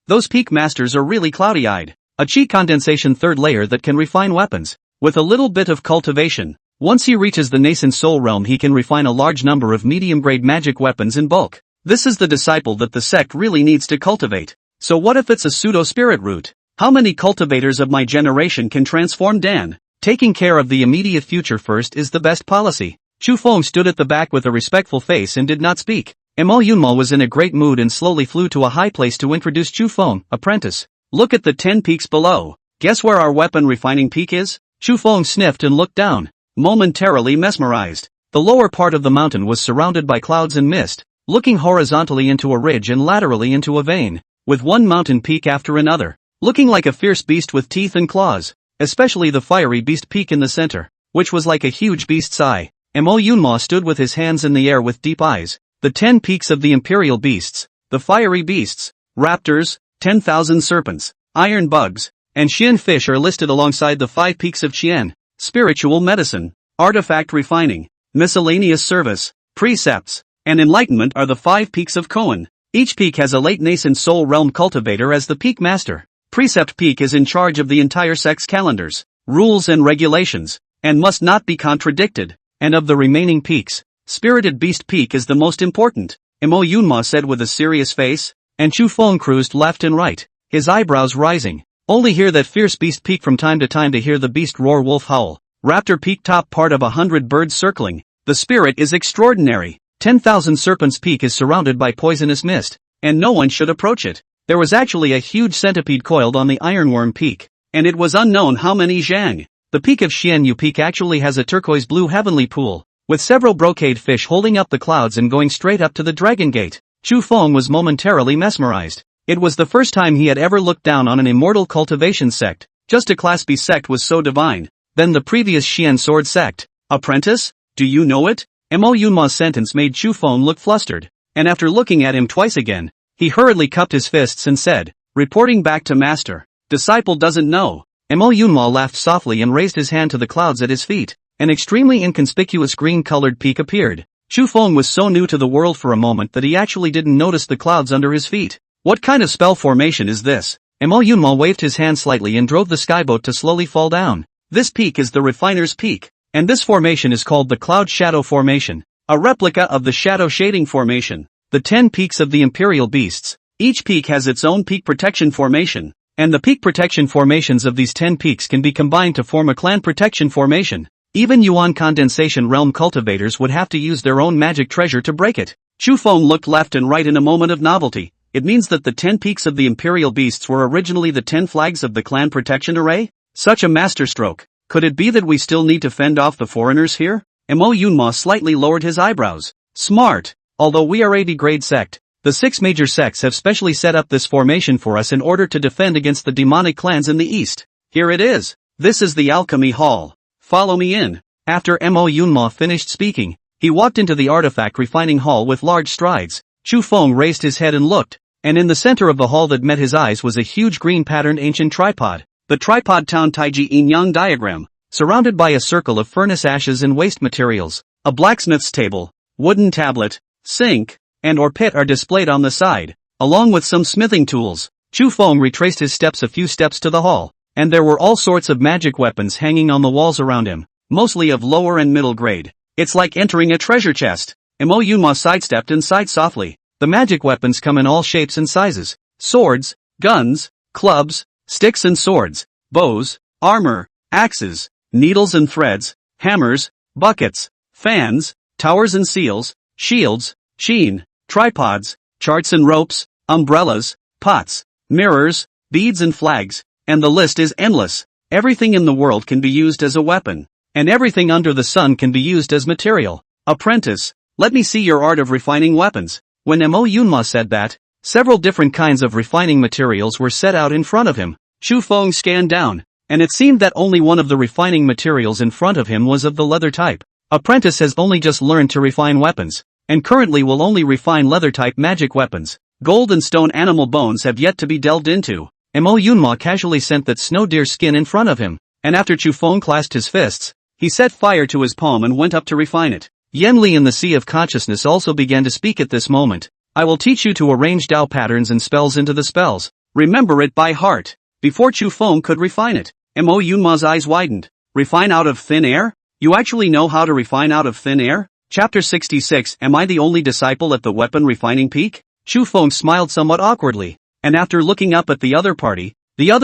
Speaker 1: Those peak masters are really cloudy-eyed. A chi condensation 3rd layer that can refine weapons. With a little bit of cultivation, once he reaches the nascent soul realm, he can refine a large number of medium-grade magic weapons in bulk. This is the disciple that the sect really needs to cultivate. So what if it's a pseudo-spirit root? How many cultivators of my generation can transform Dan? Taking care of the immediate future first is the best policy. Chu Feng stood at the back with a respectful face and did not speak. Mo Yunma was in a great mood and slowly flew to a high place to introduce Chu Feng, apprentice. Look at the 10 peaks below. Guess where our weapon refining peak is? Chu Feng sniffed and looked down, momentarily mesmerized. The lower part of the mountain was surrounded by clouds and mist, looking horizontally into a ridge and laterally into a vein, with one mountain peak after another, looking like a fierce beast with teeth and claws, especially the fiery beast peak in the center, which was like a huge beast's eye. Mo Yunma stood with his hands in the air with deep eyes. The 10 peaks of the imperial beasts, the fiery beasts, raptors, 10,000 serpents, iron bugs, and Xian fish are listed alongside the 5 peaks of Qian, spiritual medicine, artifact refining, miscellaneous service, precepts, and enlightenment are the 5 peaks of Koan. Each peak has a late nascent soul realm cultivator as the peak master. Precept Peak is in charge of the entire sect's calendars, rules and regulations, and must not be contradicted, and of the remaining peaks, Spirited Beast Peak is the most important, Mo Yunma said with a serious face, and Chu Feng cruised left and right, his eyebrows rising. Only hear that fierce Beast Peak from time to hear the beast roar, wolf howl, Raptor Peak top part of 100 birds circling, the spirit is extraordinary, 10,000 Serpents Peak is surrounded by poisonous mist, and no one should approach it. There was actually a huge centipede coiled on the Ironworm Peak, and it was unknown how many zhang. The peak of Xianyu Peak actually has a turquoise blue heavenly pool, with several brocade fish holding up the clouds and going straight up to the Dragon Gate. Chu Feng was momentarily mesmerized. It was the first time he had ever looked down on an immortal cultivation sect. Just a Class B sect was so divine. Then the previous Xian Sword sect. Apprentice? Do you know it? Mo Yunma's sentence made Chu Feng look flustered, and after looking at him twice again, he hurriedly cupped his fists and said, reporting back to master. Disciple doesn't know. Mo Yunma laughed softly and raised his hand to the clouds at his feet. An extremely inconspicuous green-colored peak appeared. Chu Feng was so new to the world for a moment that he actually didn't notice the clouds under his feet. What kind of spell formation is this? Mo Yunma waved his hand slightly and drove the skyboat to slowly fall down. This peak is the Refiner's Peak, and this formation is called the Cloud Shadow Formation, a replica of the Shadow Shading Formation. The 10 peaks of the Imperial Beasts. Each peak has its own peak protection formation, and the peak protection formations of these 10 peaks can be combined to form a clan protection formation. Even Yuan Condensation Realm cultivators would have to use their own magic treasure to break it. Chu Feng looked left and right in a moment of novelty. It means that the 10 peaks of the Imperial Beasts were originally the 10 flags of the clan protection array? Such a masterstroke. Could it be that we still need to fend off the foreigners here? Mo Yunma slightly lowered his eyebrows. Smart. Although we are a degrade sect, the 6 major sects have specially set up this formation for us in order to defend against the demonic clans in the east. Here it is. This is the Alchemy Hall. Follow me in. After Mo Yunma finished speaking, he walked into the artifact refining hall with large strides. Chu Feng raised his head and looked, and in the center of the hall that met his eyes was a huge green-patterned ancient tripod. The tripod town Taiji Yin-Yang diagram, surrounded by a circle of furnace ashes and waste materials. A blacksmith's table, wooden tablet, sink, and or pit are displayed on the side, along with some smithing tools. Chu Feng retraced his steps a few steps to the hall, and there were all sorts of magic weapons hanging on the walls around him, mostly of lower and middle grade. It's like entering a treasure chest. Mo Yunma sidestepped and sighed softly. The magic weapons come in all shapes and sizes. Swords, guns, clubs, sticks and swords, bows, armor, axes, needles and threads, hammers, buckets, fans, towers and seals, shields, sheen, tripods, charts and ropes, umbrellas, pots, mirrors, beads and flags, and the list is endless. Everything in the world can be used as a weapon, and everything under the sun can be used as material. Apprentice, let me see your art of refining weapons. When Mo Yunma said that, several different kinds of refining materials were set out in front of him. Chu Feng scanned down, and it seemed that only one of the refining materials in front of him was of the leather type. Apprentice has only just learned to refine weapons, and currently will only refine leather-type magic weapons. Gold and stone animal bones have yet to be delved into. Mo Yunma casually sent that snow deer skin in front of him, and after Chu Feng clasped his fists, he set fire to his palm and went up to refine it. Yen Li in the Sea of Consciousness also began to speak at this moment. I will teach you to arrange Dao patterns and spells into the spells. Remember it by heart. Before Chu Feng could refine it, Mo Yunma's eyes widened. Refine out of thin air? You actually know how to refine out of thin air? Chapter 66. Am I the only disciple at the weapon refining peak? Chu Feng smiled somewhat awkwardly, and after looking up at the other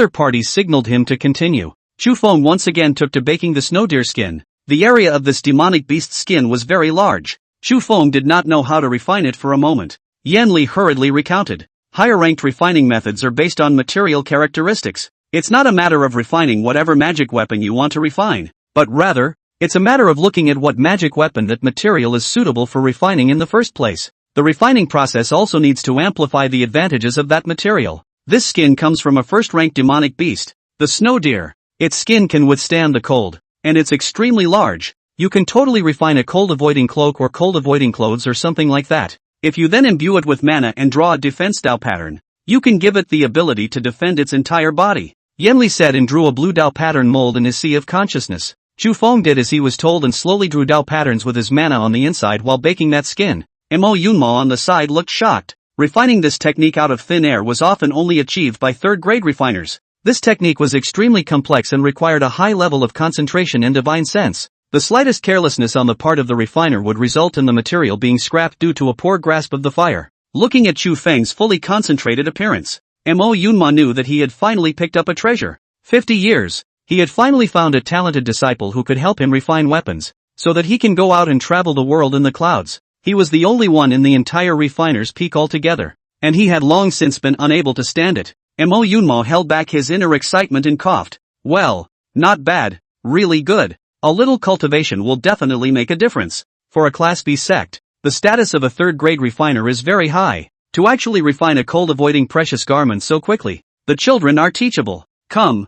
Speaker 1: party signaled him to continue. Chu Feng once again took to baking the snow deer skin. The area of this demonic beast's skin was very large. Chu Feng did not know how to refine it for a moment. Yen Li hurriedly recounted. Higher-ranked refining methods are based on material characteristics. It's not a matter of refining whatever magic weapon you want to refine, but rather, it's a matter of looking at what magic weapon that material is suitable for refining in the first place. The refining process also needs to amplify the advantages of that material. This skin comes from a first-ranked demonic beast, the snow deer. Its skin can withstand the cold, and it's extremely large. You can totally refine a cold-avoiding cloak or cold-avoiding clothes or something like that. If you then imbue it with mana and draw a defense Dao pattern, you can give it the ability to defend its entire body. Yen Li said and drew a blue Dao pattern mold in his Sea of Consciousness. Chu Feng did as he was told and slowly drew Dao patterns with his mana on the inside while baking that skin. Mo Yunma on the side looked shocked. Refining this technique out of thin air was often only achieved by third-grade refiners. This technique was extremely complex and required a high level of concentration and divine sense. The slightest carelessness on the part of the refiner would result in the material being scrapped due to a poor grasp of the fire. Looking at Chu Feng's fully concentrated appearance, Mo Yunma knew that he had finally picked up a treasure. 50 years. He had finally found a talented disciple who could help him refine weapons, so that he can go out and travel the world in the clouds. He was the only one in the entire refiner's peak altogether, and he had long since been unable to stand it. Mo Yunma held back his inner excitement and coughed. Well, not bad, really good. A little cultivation will definitely make a difference. For a Class B sect, the status of a third-grade refiner is very high. To actually refine a cold-avoiding precious garment so quickly, the children are teachable. Come.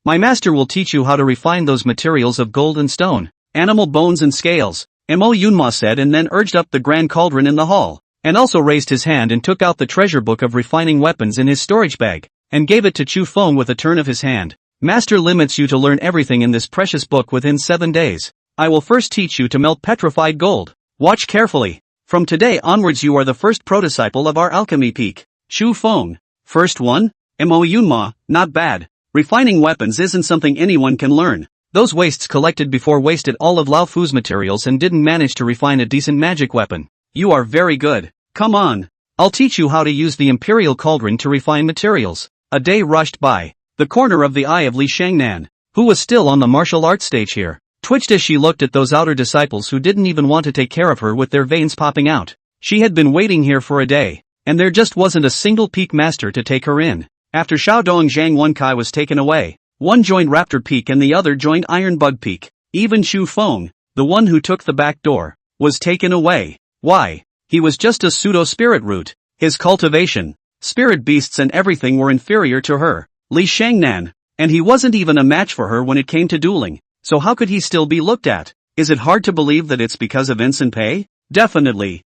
Speaker 1: My master will teach you how to refine those materials of gold and stone, animal bones and scales, Mo Yunma said, and then urged up the grand cauldron in the hall, and also raised his hand and took out the treasure book of refining weapons in his storage bag, and gave it to Chu Feng with a turn of his hand. Master limits you to learn everything in this precious book within 7 days. I will first teach you to melt petrified gold. Watch carefully. From today onwards you are the first pro-disciple of our alchemy peak. Chu Feng. First one? Mo Yunma, not bad. Refining weapons isn't something anyone can learn. Those wastes collected before wasted all of Lao Fu's materials and didn't manage to refine a decent magic weapon. You are very good. Come on. I'll teach you how to use the Imperial Cauldron to refine materials. A day rushed by. The corner of the eye of Li Shangnan, who was still on the martial arts stage here, twitched as she looked at those outer disciples who didn't even want to take care of her with their veins popping out. She had been waiting here for a day, and there just wasn't a single peak master to take her in. After Xiaodong Zhang Wen Kai was taken away, one joined Raptor Peak and the other joined Iron Bug Peak. Even Chu Feng, the one who took the back door, was taken away. Why? He was just a pseudo-spirit root. His cultivation, spirit beasts and everything were inferior to her, Li Shangnan, and he wasn't even a match for her when it came to dueling, so how could he still be looked at? Is it hard to believe that it's because of Ensign Pei? Definitely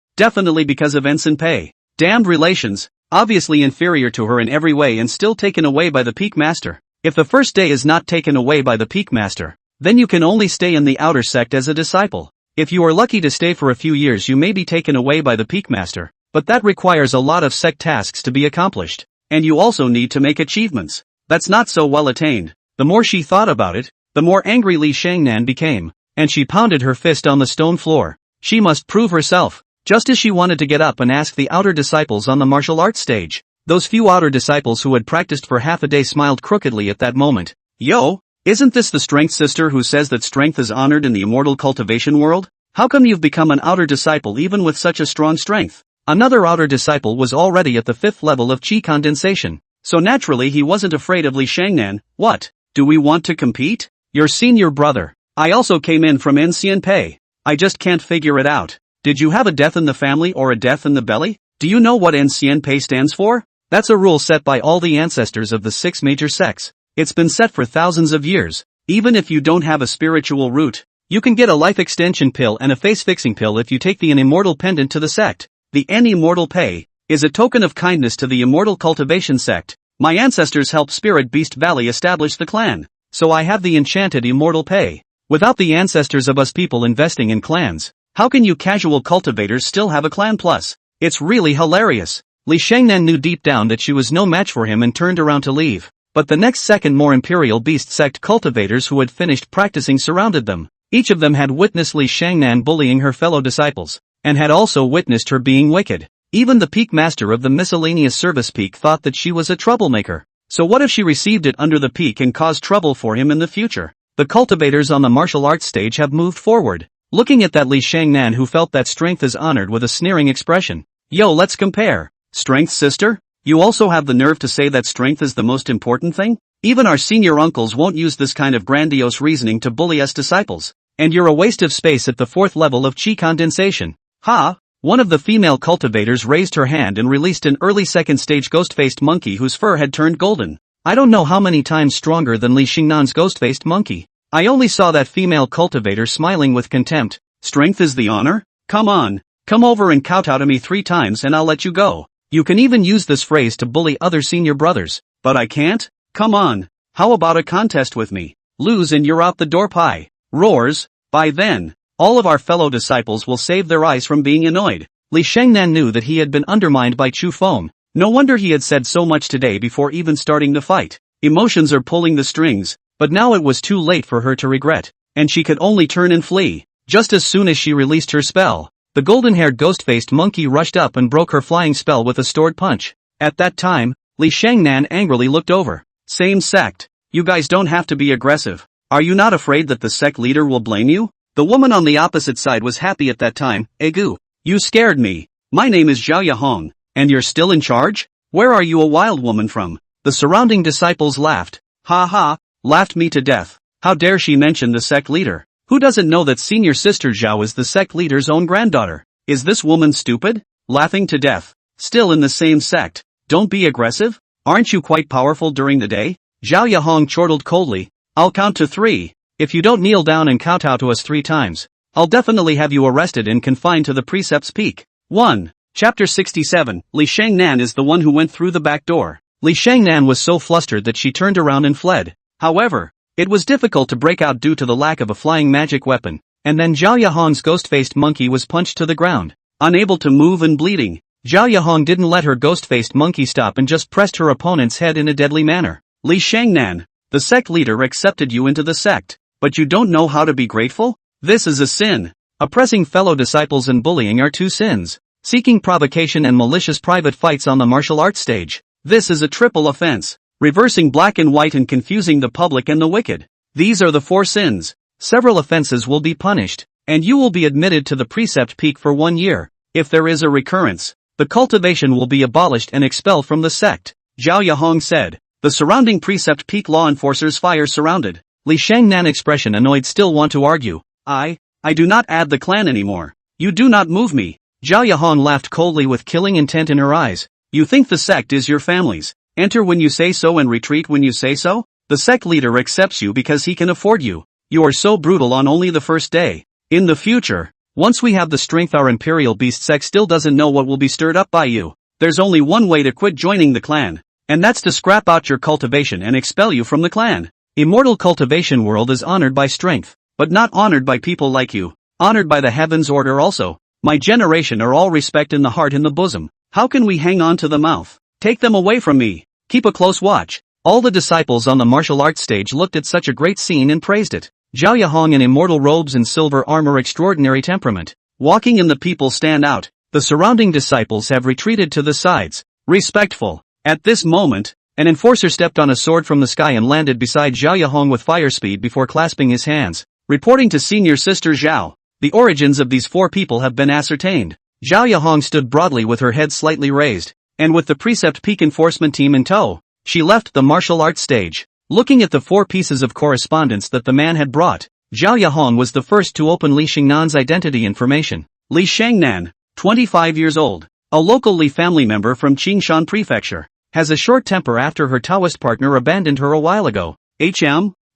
Speaker 1: because of Ensign Pei. Damned relations, obviously inferior to her in every way and still taken away by the Peak Master. If the first day is not taken away by the Peak Master, then you can only stay in the outer sect as a disciple. If you are lucky to stay for a few years you may be taken away by the Peak Master, but that requires a lot of sect tasks to be accomplished. And you also need to make achievements. That's not so well attained. The more she thought about it, the more angry Li Shangnan became, and she pounded her fist on the stone floor. She must prove herself. Just as she wanted to get up and ask the outer disciples on the martial arts stage, those few outer disciples who had practiced for half a day smiled crookedly at that moment. Yo, isn't this the strength sister who says that strength is honored in the immortal cultivation world? How come you've become an outer disciple even with such a strong strength? Another outer disciple was already at the 5th level of chi condensation, so naturally he wasn't afraid of Li Shangnan. What? Do we want to compete? Your senior brother. I also came in from Ensign Pei. I just can't figure it out. Did you have a death in the family or a death in the belly? Do you know what Ensign Pei stands for? That's a rule set by all the ancestors of the 6 major sects. It's been set for thousands of years. Even if you don't have a spiritual root, you can get a life extension pill and a face fixing pill if you take the immortal pendant to the sect. The Immortal Pei is a token of kindness to the immortal cultivation sect. My ancestors helped Spirit Beast Valley establish the clan, so I have the enchanted Immortal Pei. Without the ancestors of us people investing in clans, how can you casual cultivators still have a clan plus? It's really hilarious. Li Shangnan knew deep down that she was no match for him and turned around to leave, but the next second more Imperial Beast sect cultivators who had finished practicing surrounded them. Each of them had witnessed Li Shangnan bullying her fellow disciples, and had also witnessed her being wicked. Even the Peak Master of the miscellaneous service peak thought that she was a troublemaker. So what if she received it under the peak and caused trouble for him in the future? The cultivators on the martial arts stage have moved forward, looking at that Li Shangnan who felt that strength is honored with a sneering expression. Yo, let's compare. Strength, sister? You also have the nerve to say that strength is the most important thing? Even our senior uncles won't use this kind of grandiose reasoning to bully us disciples. And you're a waste of space at the 4th level of chi condensation. Ha! One of the female cultivators raised her hand and released an early 2nd stage ghost-faced monkey whose fur had turned golden. I don't know how many times stronger than Li Xingnan's ghost-faced monkey. I only saw that female cultivator smiling with contempt. Strength is the honor? Come on. Come over and kowtow to me 3 times and I'll let you go. You can even use this phrase to bully other senior brothers. But I can't? Come on. How about a contest with me? Lose and you're out the door pie. Roars. By then, all of our fellow disciples will save their eyes from being annoyed. Li Shangnan knew that he had been undermined by Chu Feng. No wonder he had said so much today before even starting the fight. Emotions are pulling the strings, but now it was too late for her to regret, and she could only turn and flee. Just as soon as she released her spell, the golden-haired ghost-faced monkey rushed up and broke her flying spell with a stored punch. At that time, Li Shangnan angrily looked over. Same sect. You guys don't have to be aggressive. Are you not afraid that the sect leader will blame you? The woman on the opposite side was happy at that time. Egu. You scared me. My name is Zhao Yahong, and you're still in charge? Where are you a wild woman from? The surrounding disciples laughed. Ha ha, laughed me to death. How dare she mention the sect leader? Who doesn't know that senior sister Zhao is the sect leader's own granddaughter? Is this woman stupid? Laughing to death. Still in the same sect. Don't be aggressive? Aren't you quite powerful during the day? Zhao Yahong chortled coldly. I'll count to 3. If you don't kneel down and kowtow to us 3 times, I'll definitely have you arrested and confined to the Precept's Peak. 1. Chapter 67. Li Shangnan is the one who went through the back door. Li Shangnan was so flustered that she turned around and fled. However, it was difficult to break out due to the lack of a flying magic weapon, and then Zhao Yahong's ghost-faced monkey was punched to the ground. Unable to move and bleeding, Zhao Yahong didn't let her ghost-faced monkey stop and just pressed her opponent's head in a deadly manner. Li Shangnan, the sect leader accepted you into the sect, but you don't know how to be grateful? This is a sin. Oppressing fellow disciples and bullying are 2 sins. Seeking provocation and malicious private fights on the martial arts stage. This is a triple offense. Reversing black and white and confusing the public and the wicked. These are the 4 sins. Several offenses will be punished, and you will be admitted to the Precept Peak for 1 year. If there is a recurrence, the cultivation will be abolished and expelled from the sect. Zhao Yahong said. The surrounding Precept Peak law enforcers fire surrounded. Li Shangnan expression annoyed still want to argue. I do not add the clan anymore. You do not move me. Zhao Yahong laughed coldly with killing intent in her eyes. You think the sect is your family's. Enter when you say so and retreat when you say so? The sect leader accepts you because he can afford you. You are so brutal on only the first day. In the future, once we have the strength our imperial beast sect still doesn't know what will be stirred up by you. There's only one way to quit joining the clan. And that's to scrap out your cultivation and expel you from the clan. Immortal cultivation world is honored by strength, but not honored by people like you. Honored by the heavens order also. My generation are all respect in the heart and the bosom. How can we hang on to the mouth? Take them away from me. Keep a close watch. All the disciples on the martial arts stage looked at such a great scene and praised it. Zhao Yahong in immortal robes and silver armor extraordinary temperament. Walking in the people stand out. The surrounding disciples have retreated to the sides. Respectful. At this moment, an enforcer stepped on a sword from the sky and landed beside Zhao Yahong with fire speed before clasping his hands. Reporting to senior sister Zhao. The origins of these 4 people have been ascertained. Zhao Yahong stood broadly with her head slightly raised, and with the Precept Peak enforcement team in tow, she left the martial arts stage. Looking at the 4 pieces of correspondence that the man had brought, Zhao Yahong was the first to open Li Shangnan's identity information. Li Shangnan, 25 years old, a local Li family member from Qingshan Prefecture, has a short temper after her Taoist partner abandoned her a while ago.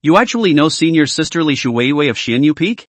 Speaker 1: You actually know senior sister Li Shuweiwei of Xianyu Peak?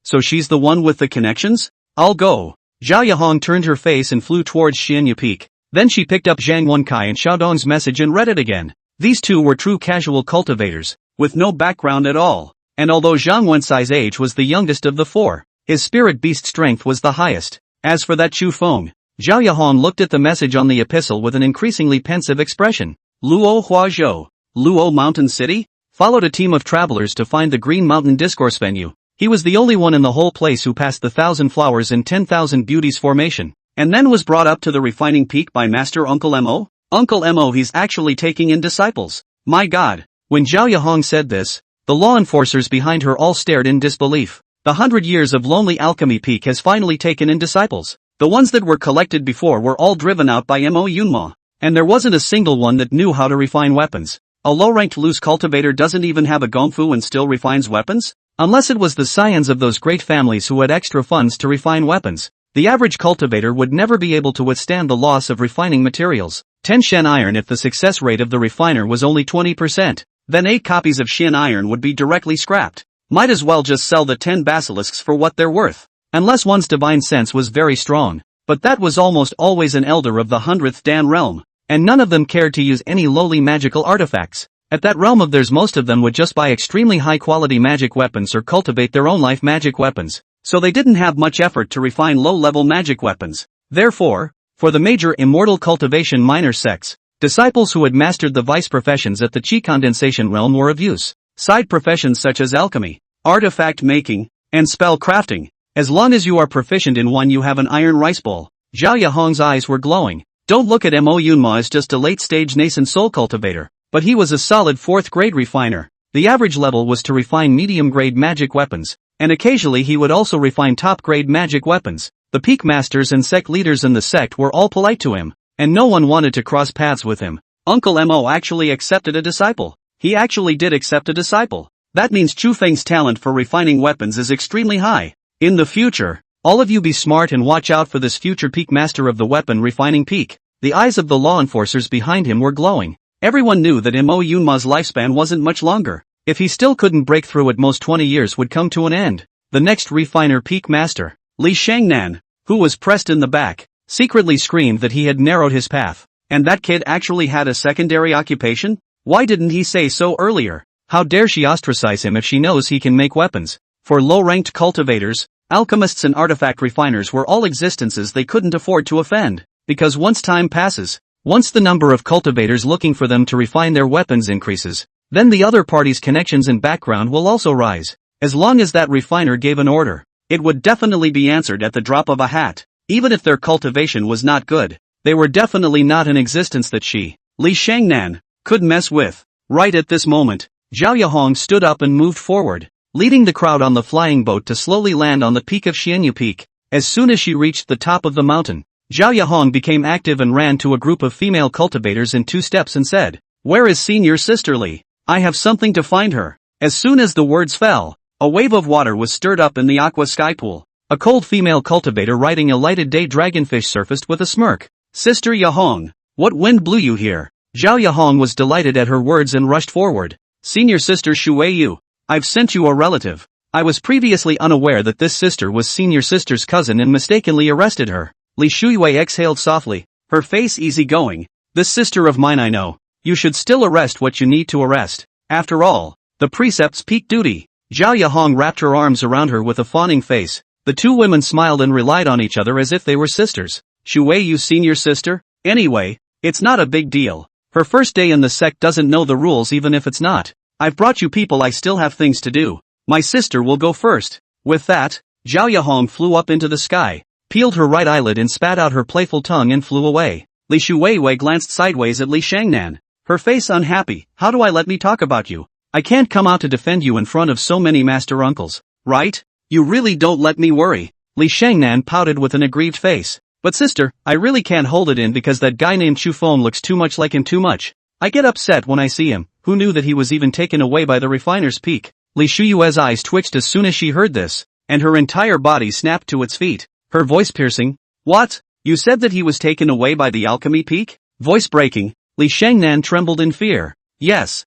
Speaker 1: So she's the one with the connections? I'll go. Zhao Yahong turned her face and flew towards Xianyu Peak. Then she picked up Zhang Wenkai and Xiaodong's message and read it again. These 2 were true casual cultivators, with no background at all. And although Zhang Wencai's age was the youngest of the 4, his spirit beast strength was the highest. As for that Chu Feng, Zhao Yahong looked at the message on the epistle with an increasingly pensive expression. Luo Huazhou, Luo Mountain City? Followed a team of travelers to find the Green Mountain Discourse venue. He was the only one in the whole place who passed the 1,000 Flowers and 10,000 Beauties formation, and then was brought up to the refining peak by Master Uncle Mo. Uncle Mo, he's actually taking in disciples. My God. When Zhao Yahong said this, the law enforcers behind her all stared in disbelief. The 100 years of lonely alchemy peak has finally taken in disciples. The ones that were collected before were all driven out by Mo Yunma, and there wasn't a single one that knew how to refine weapons. A low-ranked loose cultivator doesn't even have a gongfu and still refines weapons? Unless it was the scions of those great families who had extra funds to refine weapons, the average cultivator would never be able to withstand the loss of refining materials. 10 Shen iron. If the success rate of the refiner was only 20%, then 8 copies of Shen iron would be directly scrapped. Might as well just sell the 10 basilisks for what they're worth. Unless one's divine sense was very strong, but that was almost always an elder of the 100th Dan realm, and none of them cared to use any lowly magical artifacts. At that realm of theirs most of them would just buy extremely high quality magic weapons or cultivate their own life magic weapons. so they didn't have much effort to refine low-level magic weapons. Therefore, for the major immortal cultivation minor sects, disciples who had mastered the vice professions at the chi condensation realm were of use. Side professions such as alchemy, artifact making, and spell crafting. As long as you are proficient in one, you have an iron rice bowl. Zhao Yahong's eyes were glowing. Don't look at Mo Yunma as just a late-stage nascent soul cultivator, but he was a solid 4th grade refiner. The average level was to refine medium-grade magic weapons, and occasionally he would also refine top-grade magic weapons. The peak masters and sect leaders in the sect were all polite to him, and no one wanted to cross paths with him. Uncle Mo actually accepted a disciple. He actually did accept a disciple. That means Chu Feng's talent for refining weapons is extremely high. In the future, all of you be smart and watch out for this future peak master of the weapon refining peak. The eyes of the law enforcers behind him were glowing. Everyone knew that Mo Yunma's lifespan wasn't much longer. If he still couldn't break through, at most 20 years would come to an end. The next refiner peak master, Li Shangnan, who was pressed in the back, secretly screamed that he had narrowed his path. And that kid actually had a secondary occupation? Why didn't he say so earlier? How dare she ostracize him if she knows he can make weapons? For low-ranked cultivators, alchemists and artifact refiners were all existences they couldn't afford to offend. Because once time passes, once the number of cultivators looking for them to refine their weapons increases, then the other party's connections and background will also rise. As long as that refiner gave an order, it would definitely be answered at the drop of a hat. Even if their cultivation was not good, they were definitely not an existence that she, Li Shangnan, could mess with. Right at this moment, Zhao Yahong stood up and moved forward, leading the crowd on the flying boat to slowly land on the peak of Xianyu Peak. As soon as she reached the top of the mountain, Zhao Yahong became active and ran to a group of female cultivators in 2 steps and said, "Where is senior sister Li? I have something to find her." As soon as the words fell, a wave of water was stirred up in the aqua sky pool. A cold female cultivator riding a lighted day dragonfish surfaced with a smirk. "Sister Yahong, what wind blew you here?" Zhao Yahong was delighted at her words and rushed forward. "Senior sister Shuiyu, I've sent you a relative. I was previously unaware that this sister was senior sister's cousin and mistakenly arrested her." Li Shuiwei exhaled softly, her face easygoing. "This sister of mine I know. You should still arrest what you need to arrest. After all, the precepts peak duty." Zhao Yahong wrapped her arms around her with a fawning face. The two women smiled and relied on each other as if they were sisters. "Shuiyu senior sister? Anyway, it's not a big deal. Her first day in the sect doesn't know the rules even if it's not. I've brought you people, I still have things to do. My sister will go first." With that, Zhao Yahong flew up into the sky, peeled her right eyelid and spat out her playful tongue and flew away. Li Shuiwei glanced sideways at Li Shangnan, her face unhappy. "How do I let me talk about you? I can't come out to defend you in front of so many master uncles, right? You really don't let me worry." Li Shangnan pouted with an aggrieved face. "But sister, I really can't hold it in because that guy named Chu Feng looks too much like him, too much. I get upset when I see him." Who knew that he was even taken away by the refiner's peak? Li Shuyue's eyes twitched as soon as she heard this, and her entire body snapped to its feet, her voice piercing. "What? You said that he was taken away by the alchemy peak?" Voice breaking, Li Shangnan trembled in fear. Yes,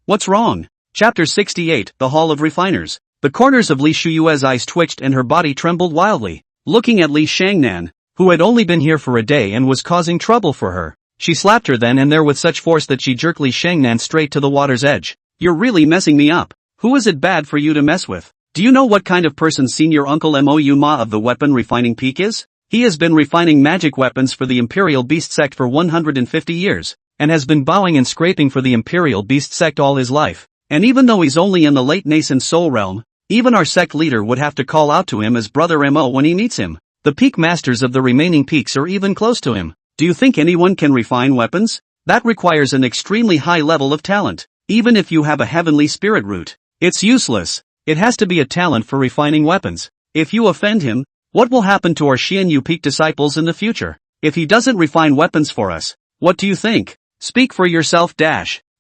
Speaker 1: what's wrong?" Chapter 68, The Hall of Refiners. The corners of Li Shuyue's eyes twitched and her body trembled wildly. Looking at Li Shangnan, who had only been here for a day and was causing trouble for her, she slapped her then and there with such force that she jerked Li Shangnan straight to the water's edge. "You're really messing me up. Who is it bad for you to mess with? Do you know what kind of person senior uncle Mo Yuma of the weapon refining peak is? He has been refining magic weapons for the Imperial Beast sect for 150 years, and has been bowing and scraping for the Imperial Beast sect all his life. And even though he's only in the late nascent soul realm, even our sect leader would have to call out to him as Brother Mo when he meets him. The peak masters of the remaining peaks are even close to him. Do you think anyone can refine weapons? That requires an extremely high level of talent. Even if you have a heavenly spirit root, it's useless. It has to be a talent for refining weapons. If you offend him, what will happen to our Xianyu peak disciples in the future? If he doesn't refine weapons for us, what do you think? Speak for yourself.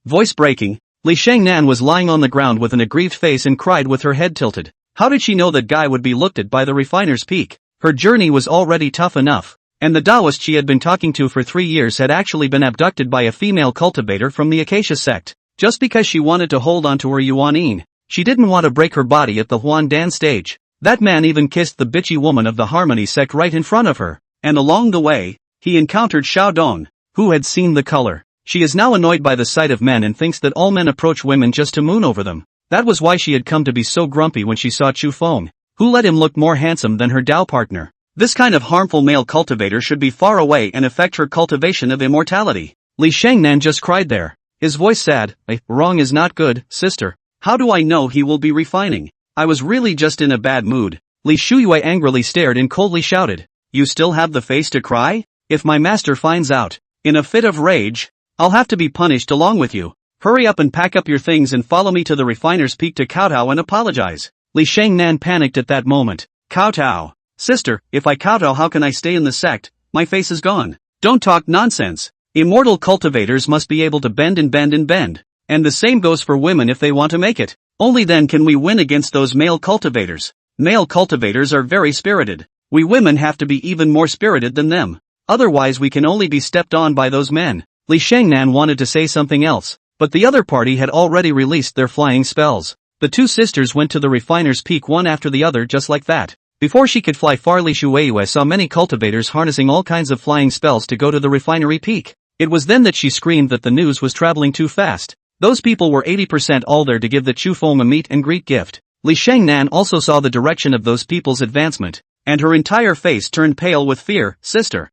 Speaker 1: Voice breaking, Li Shangnan was lying on the ground with an aggrieved face and cried with her head tilted. How did she know that guy would be looked at by the refiner's peak? Her journey was already tough enough, and the Taoist she had been talking to for 3 years had actually been abducted by a female cultivator from the Acacia sect. Just because she wanted to hold on to her Yuan, she didn't want to break her body at the Huan Dan stage. That man even kissed the bitchy woman of the Harmony sect right in front of her, and along the way, he encountered Xiao Dong, who had seen the color. She is now annoyed by the sight of men and thinks that all men approach women just to moon over them. That was why she had come to be so grumpy when she saw Chu Feng. Who let him look more handsome than her Dao partner? This kind of harmful male cultivator should be far away and affect her cultivation of immortality. Li Shangnan just cried there. His voice sad. Wrong is not good, sister. How do I know he will be refining? I was really just in a bad mood. Li Shuyue angrily stared and coldly shouted. You still have the face to cry? If my master finds out, in a fit of rage, I'll have to be punished along with you. Hurry up and pack up your things and follow me to the refiner's peak to kowtow and apologize. Li Shangnan panicked at that moment. Kowtow. Sister, if I kowtow, how can I stay in the sect? My face is gone. Don't talk nonsense. Immortal cultivators must be able to bend and bend and bend. And the same goes for women if they want to make it. Only then can we win against those male cultivators. Male cultivators are very spirited. We women have to be even more spirited than them. Otherwise we can only be stepped on by those men. Li Shangnan wanted to say something else, but the other party had already released their flying spells. The two sisters went to the refiner's peak one after the other just like that. Before she could fly far, Li Shueyue saw many cultivators harnessing all kinds of flying spells to go to the refinery peak. It was then that she screamed that the news was traveling too fast. Those people were 80% all there to give the Chu Feng a meet and greet gift. Li Shangnan also saw the direction of those people's advancement, and her entire face turned pale with fear. Sister,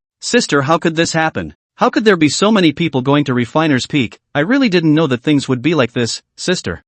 Speaker 1: how could this happen? How could there be so many people going to Refiner's Peak? I really didn't know that things would be like this. Sister,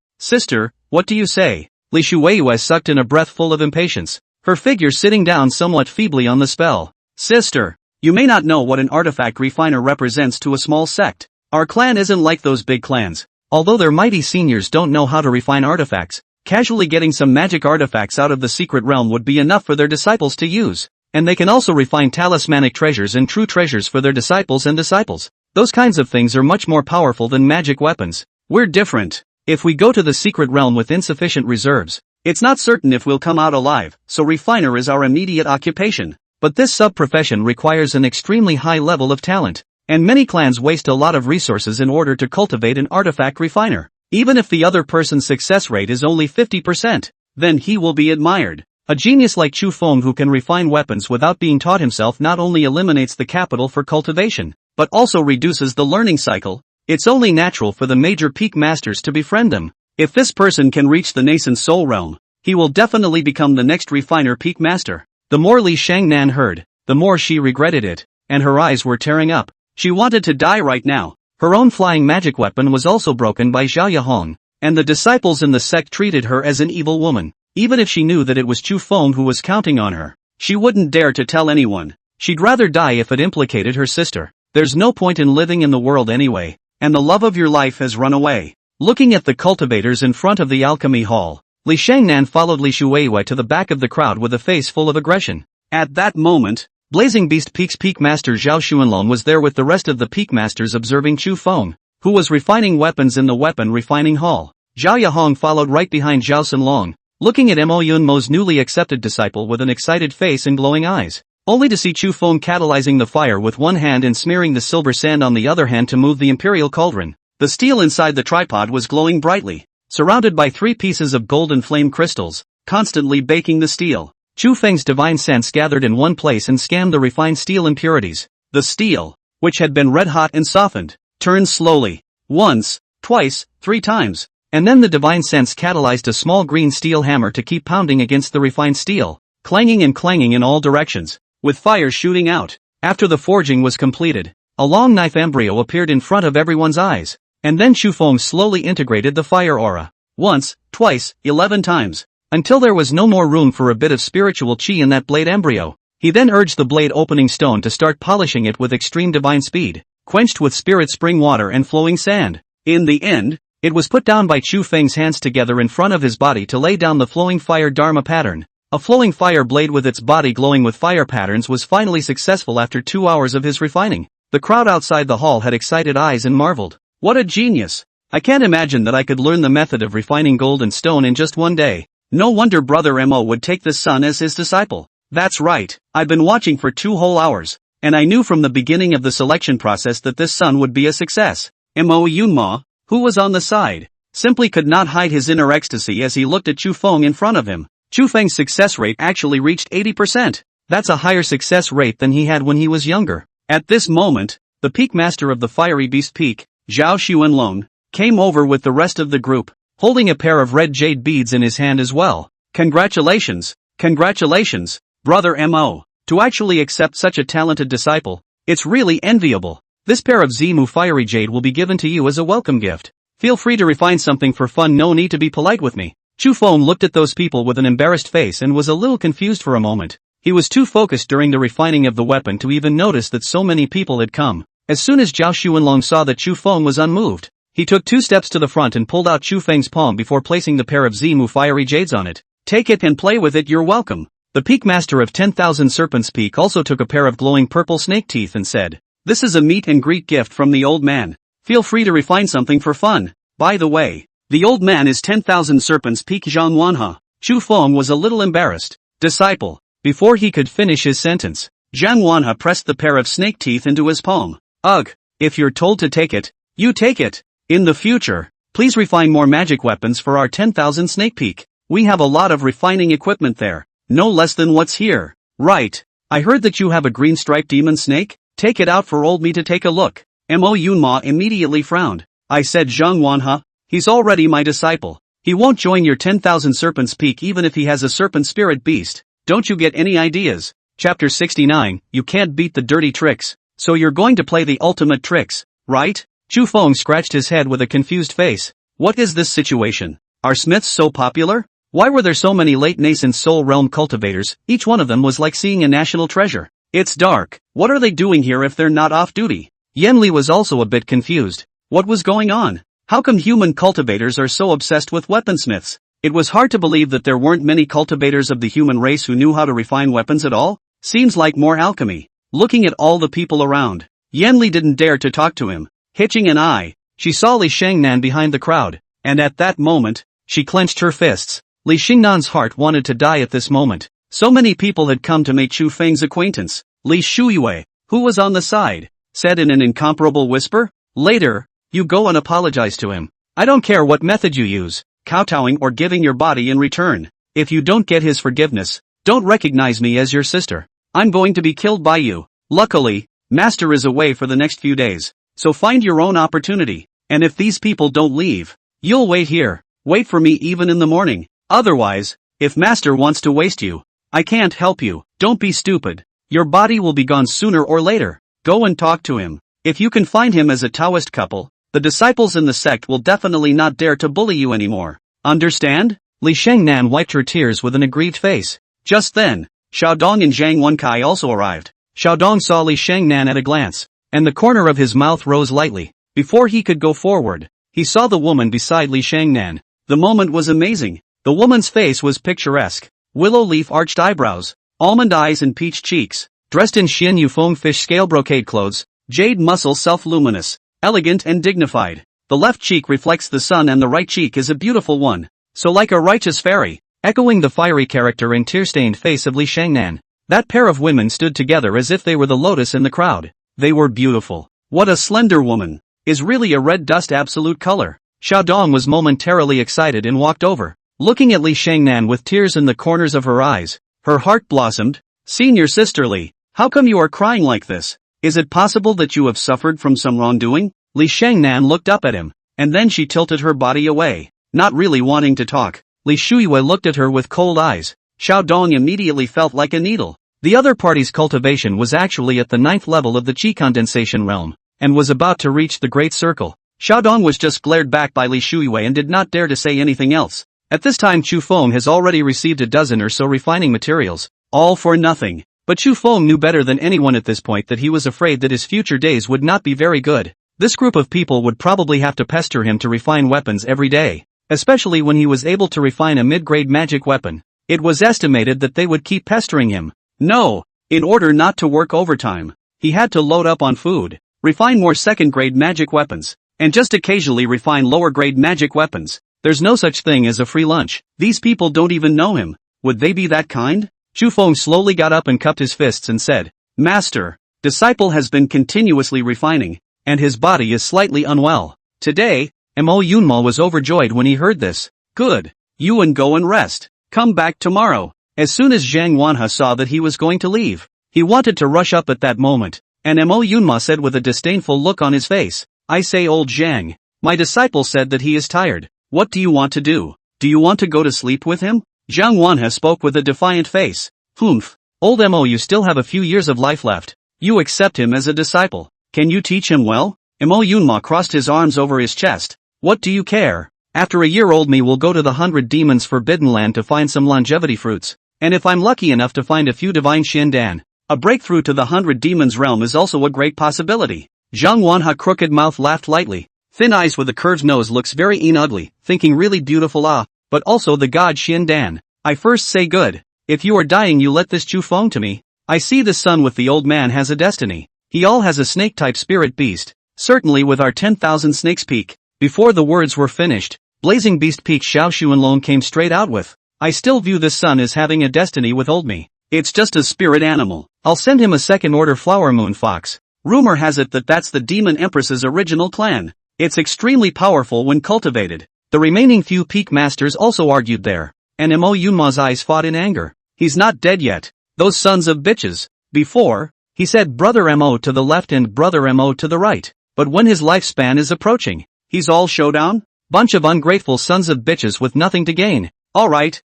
Speaker 1: what do you say? Li Shueyue sucked in a breath full of impatience, her figure sitting down somewhat feebly on the spell. Sister, you may not know what an artifact refiner represents to a small sect. Our clan isn't like those big clans. Although their mighty seniors don't know how to refine artifacts, casually getting some magic artifacts out of the secret realm would be enough for their disciples to use. And they can also refine talismanic treasures and true treasures for their disciples and disciples. Those kinds of things are much more powerful than magic weapons. We're different. If we go to the secret realm with insufficient reserves, it's not certain if we'll come out alive, so refiner is our immediate occupation. But this sub-profession requires an extremely high level of talent, and many clans waste a lot of resources in order to cultivate an artifact refiner. Even if the other person's success rate is only 50%, then he will be admired. A genius like Chu Feng who can refine weapons without being taught himself not only eliminates the capital for cultivation, but also reduces the learning cycle. It's only natural for the major peak masters to befriend him. If this person can reach the nascent soul realm, he will definitely become the next refiner peak master. The more Li Shangnan heard, the more she regretted it, and her eyes were tearing up. She wanted to die right now. Her own flying magic weapon was also broken by Zhao Yahong, and the disciples in the sect treated her as an evil woman. Even if she knew that it was Chu Feng who was counting on her, she wouldn't dare to tell anyone. She'd rather die if it implicated her sister. There's no point in living in the world anyway, and the love of your life has run away. Looking at the cultivators in front of the alchemy hall, Li Shangnan followed Li Shueyue to the back of the crowd with a face full of aggression. At that moment, Blazing Beast Peak's peak master Zhao Xuanlong was there with the rest of the peak masters observing Chu Feng, who was refining weapons in the weapon refining hall. Zhao Yahong followed right behind Zhao Xinlong, looking at Mo Yunmo's newly accepted disciple with an excited face and glowing eyes, only to see Chu Feng catalyzing the fire with one hand and smearing the silver sand on the other hand to move the imperial cauldron. The steel inside the tripod was glowing brightly, surrounded by 3 pieces of golden flame crystals, constantly baking the steel. Chu Feng's divine sense gathered in one place and scanned the refined steel impurities. The steel, which had been red hot and softened, turned slowly, once, twice, 3 times, and then the divine sense catalyzed a small green steel hammer to keep pounding against the refined steel, clanging and clanging in all directions, with fire shooting out. After the forging was completed, a long knife embryo appeared in front of everyone's eyes, and then Chu Feng slowly integrated the fire aura, once, twice, 11 times. Until there was no more room for a bit of spiritual chi in that blade embryo. He then urged the blade opening stone to start polishing it with extreme divine speed, quenched with spirit spring water and flowing sand. In the end, it was put down by Chu Feng's hands together in front of his body to lay down the flowing fire dharma pattern. A flowing fire blade with its body glowing with fire patterns was finally successful after 2 hours of his refining. The crowd outside the hall had excited eyes and marveled. What a genius! I can't imagine that I could learn the method of refining gold and stone in just one day. No wonder Brother Mo would take this son as his disciple. That's right, I've been watching for 2 whole hours, and I knew from the beginning of the selection process that this son would be a success. Mo Yunma, who was on the side, simply could not hide his inner ecstasy as he looked at Chu Feng in front of him. Chu Feng's success rate actually reached 80%. That's a higher success rate than he had when he was younger. At this moment, the peak master of the fiery beast peak, Zhao Xuanlong, came over with the rest of the group, holding a pair of red jade beads in his hand as well. Congratulations, Congratulations, brother Mo. To actually accept such a talented disciple, it's really enviable. This pair of Zimu Fiery Jade will be given to you as a welcome gift. Feel free to refine something for fun, no need to be polite with me. Chu Feng looked at those people with an embarrassed face and was a little confused for a moment. He was too focused during the refining of the weapon to even notice that so many people had come. As soon as Zhao Xuanlong saw that Chu Feng was unmoved, he took 2 steps to the front and pulled out Chu Feng's palm before placing the pair of Zimu Fiery Jades on it. Take it and play with it, you're welcome. The Peak Master of 10,000 Serpents Peak also took a pair of glowing purple snake teeth and said, "This is a meet and greet gift from the old man. Feel free to refine something for fun. By the way, the old man is 10,000 Serpents Peak Zhang Wanhe." Chu Feng was a little embarrassed. Disciple. Before he could finish his sentence, Zhang Wanhe pressed the pair of snake teeth into his palm. Ugh, if you're told to take it, you take it. In the future, please refine more magic weapons for our 10,000 Snake Peak. We have a lot of refining equipment there, no less than what's here. Right. I heard that you have a green striped demon snake? Take it out for old me to take a look. Mo Yunma immediately frowned. I said Zhang Wanhe, he's already my disciple. He won't join your 10,000 Serpents Peak even if he has a serpent spirit beast. Don't you get any ideas? Chapter 69, you can't beat the dirty tricks. So you're going to play the ultimate tricks, right? Chu Feng scratched his head with a confused face. What is this situation? Are smiths so popular? Why were there so many late nascent soul realm cultivators? Each one of them was like seeing a national treasure. It's dark. What are they doing here if they're not off duty? Yanli was also a bit confused. What was going on? How come human cultivators are so obsessed with weaponsmiths? It was hard to believe that there weren't many cultivators of the human race who knew how to refine weapons at all. Seems like more alchemy. Looking at all the people around, Yanli didn't dare to talk to him. Hitching an eye, she saw Li Shangnan behind the crowd, and at that moment, she clenched her fists. Li Xingnan's heart wanted to die at this moment. So many people had come to make Chu Feng's acquaintance. Li Shuyue, who was on the side, said in an incomparable whisper, "Later, you go and apologize to him. I don't care what method you use, kowtowing or giving your body in return. If you don't get his forgiveness, don't recognize me as your sister. I'm going to be killed by you." Luckily, Master is away for the next few days, so find your own opportunity, and if these people don't leave, you'll wait here. Wait for me even in the morning. Otherwise, if Master wants to waste you, I can't help you. Don't be stupid. Your body will be gone sooner or later. Go and talk to him. If you can find him as a Taoist couple, the disciples in the sect will definitely not dare to bully you anymore. Understand? Li Shangnan wiped her tears with an aggrieved face. Just then, Xiaodong and Zhang Wenkai also arrived. Xiaodong saw Li Shangnan at a glance, and the corner of his mouth rose lightly. Before he could go forward, he saw the woman beside Li Shangnan. The moment was amazing. The woman's face was picturesque. Willow leaf arched eyebrows, almond eyes and peach cheeks, dressed in Xian Yufeng fish scale brocade clothes, jade muscle self-luminous, elegant and dignified. The left cheek reflects the sun and the right cheek is a beautiful one. So like a righteous fairy, echoing the fiery character and tear-stained face of Li Shangnan. That pair of women stood together as if they were the lotus in the crowd. They were beautiful. What a slender woman. Is really a red dust absolute color. Xiaodong was momentarily excited and walked over. Looking at Li Shangnan with tears in the corners of her eyes, her heart blossomed. Senior sister Li, how come you are crying like this? Is it possible that you have suffered from some wrongdoing? Li Shangnan looked up at him, and then she tilted her body away, not really wanting to talk. Li Shuyue looked at her with cold eyes. Xiaodong immediately felt like a needle. The other party's cultivation was actually at the 9th level of the Qi condensation realm, and was about to reach the Great Circle. Xiaodong was just glared back by Li Shuyue and did not dare to say anything else. At this time Chu Feng has already received a dozen or so refining materials, all for nothing. But Chu Feng knew better than anyone at this point that he was afraid that his future days would not be very good. This group of people would probably have to pester him to refine weapons every day, especially when he was able to refine a mid-grade magic weapon. It was estimated that they would keep pestering him. No, in order not to work overtime, he had to load up on food, refine more second-grade magic weapons, and just occasionally refine lower-grade magic weapons. There's no such thing as a free lunch. These people don't even know him. Would they be that kind? Chu Feng slowly got up and cupped his fists and said, "Master, disciple has been continuously refining, and his body is slightly unwell. Today, Mo Yunma was overjoyed when he heard this. Good. You and go and rest. Come back tomorrow." As soon as Zhang Wanhe saw that he was going to leave, he wanted to rush up at that moment, and Mo Yunma said with a disdainful look on his face, "I say old Zhang, my disciple said that he is tired. What do you want to do? Do you want to go to sleep with him?" Zhang Wanha spoke with a defiant face. Humph. Old Mo, you still have a few years of life left. You accept him as a disciple. Can you teach him well? Mo Yunma crossed his arms over his chest. What do you care? After a year old me will go to the 100 Demons Forbidden Land to find some longevity fruits. And if I'm lucky enough to find a few divine Shindan, a breakthrough to the 100 Demons realm is also a great possibility. Zhang Wanha crooked mouth laughed lightly. Thin eyes with a curved nose looks very ugly, thinking really beautiful but also the god Shindan. I first say good. If you are dying you let this Chu Feng to me. I see the son with the old man has a destiny. He all has a snake-type spirit beast. Certainly with our 10,000 snakes peak. Before the words were finished, Blazing Beast Peak Xiao Xuanlong came straight out with. I still view this son as having a destiny with old me. It's just a spirit animal. I'll send him a second-order flower moon fox. Rumor has it that that's the demon empress's original clan. It's extremely powerful when cultivated. The remaining few peak masters also argued there. And Mo Yunma's eyes fought in anger. He's not dead yet. Those sons of bitches. Before, he said brother Mo to the left and brother Mo to the right. But when his lifespan is approaching, he's all showdown? Bunch of ungrateful sons of bitches with nothing to gain. Alright.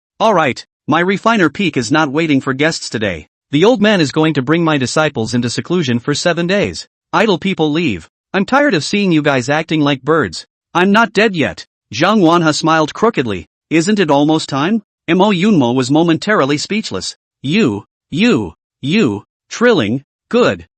Speaker 1: My refiner peak is not waiting for guests today. The old man is going to bring my disciples into seclusion for 7 days. Idle people leave. I'm tired of seeing you guys acting like birds. I'm not dead yet. Zhang Wanha smiled crookedly. Isn't it almost time? Mo Yunmo was momentarily speechless. You, trilling, good.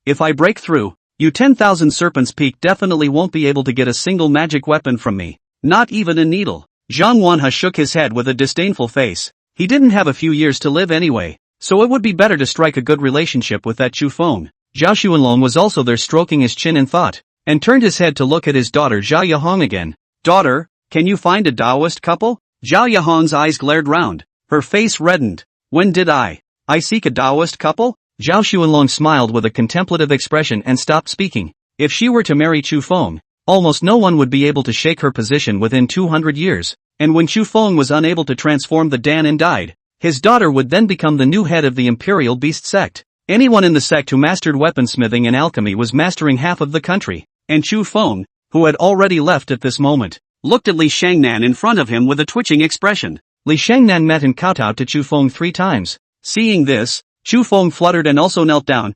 Speaker 1: If I break through, you 10,000 Serpents Peak definitely won't be able to get a single magic weapon from me. Not even a needle. Zhang Wanha shook his head with a disdainful face. He didn't have a few years to live anyway, so it would be better to strike a good relationship with that Chu Feng. Zhao Xuanlong was also there stroking his chin in thought, and turned his head to look at his daughter Zhao Yahong again. Daughter, can you find a Taoist couple? Zhao Yahong's eyes glared round. Her face reddened. When did I seek a Taoist couple? Zhao Xuanlong smiled with a contemplative expression and stopped speaking. If she were to marry Chu Feng, almost no one would be able to shake her position within 200 years. And when Chu Feng was unable to transform the Dan and died, his daughter would then become the new head of the Imperial Beast sect. Anyone in the sect who mastered weaponsmithing and alchemy was mastering half of the country. And Chu Feng, who had already left at this moment, looked at Li Shangnan in front of him with a twitching expression. Li Shangnan met and kowtowed to Chu Feng 3 times. Seeing this, Chu Feng fluttered and also knelt down.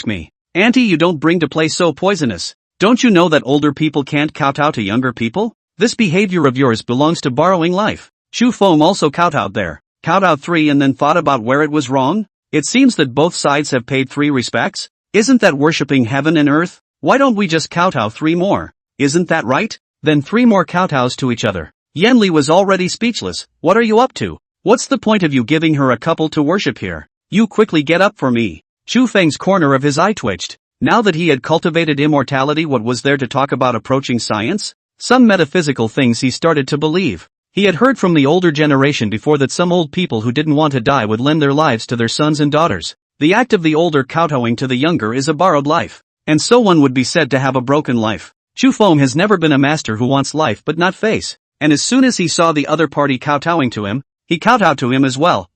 Speaker 1: Me. Auntie, you don't bring to play so poisonous. Don't you know that older people can't kowtow to younger people? This behavior of yours belongs to borrowing life. Chu Feng also kowtowed there. Kowtowed 3 and then thought about where it was wrong? It seems that both sides have paid 3 respects? Isn't that worshipping heaven and earth? Why don't we just kowtow 3 more? Isn't that right? Then 3 more kowtows to each other. Yanli was already speechless. What are you up to? What's the point of you giving her a couple to worship here? You quickly get up for me. Chu Feng's corner of his eye twitched. Now that he had cultivated immortality, what was there to talk about approaching science? Some metaphysical things he started to believe. He had heard from the older generation before that some old people who didn't want to die would lend their lives to their sons and daughters. The act of the older kowtowing to the younger is a borrowed life. And so one would be said to have a broken life. Chu Feng has never been a master who wants life but not face. And as soon as he saw the other party kowtowing to him, he kowtowed to him as well.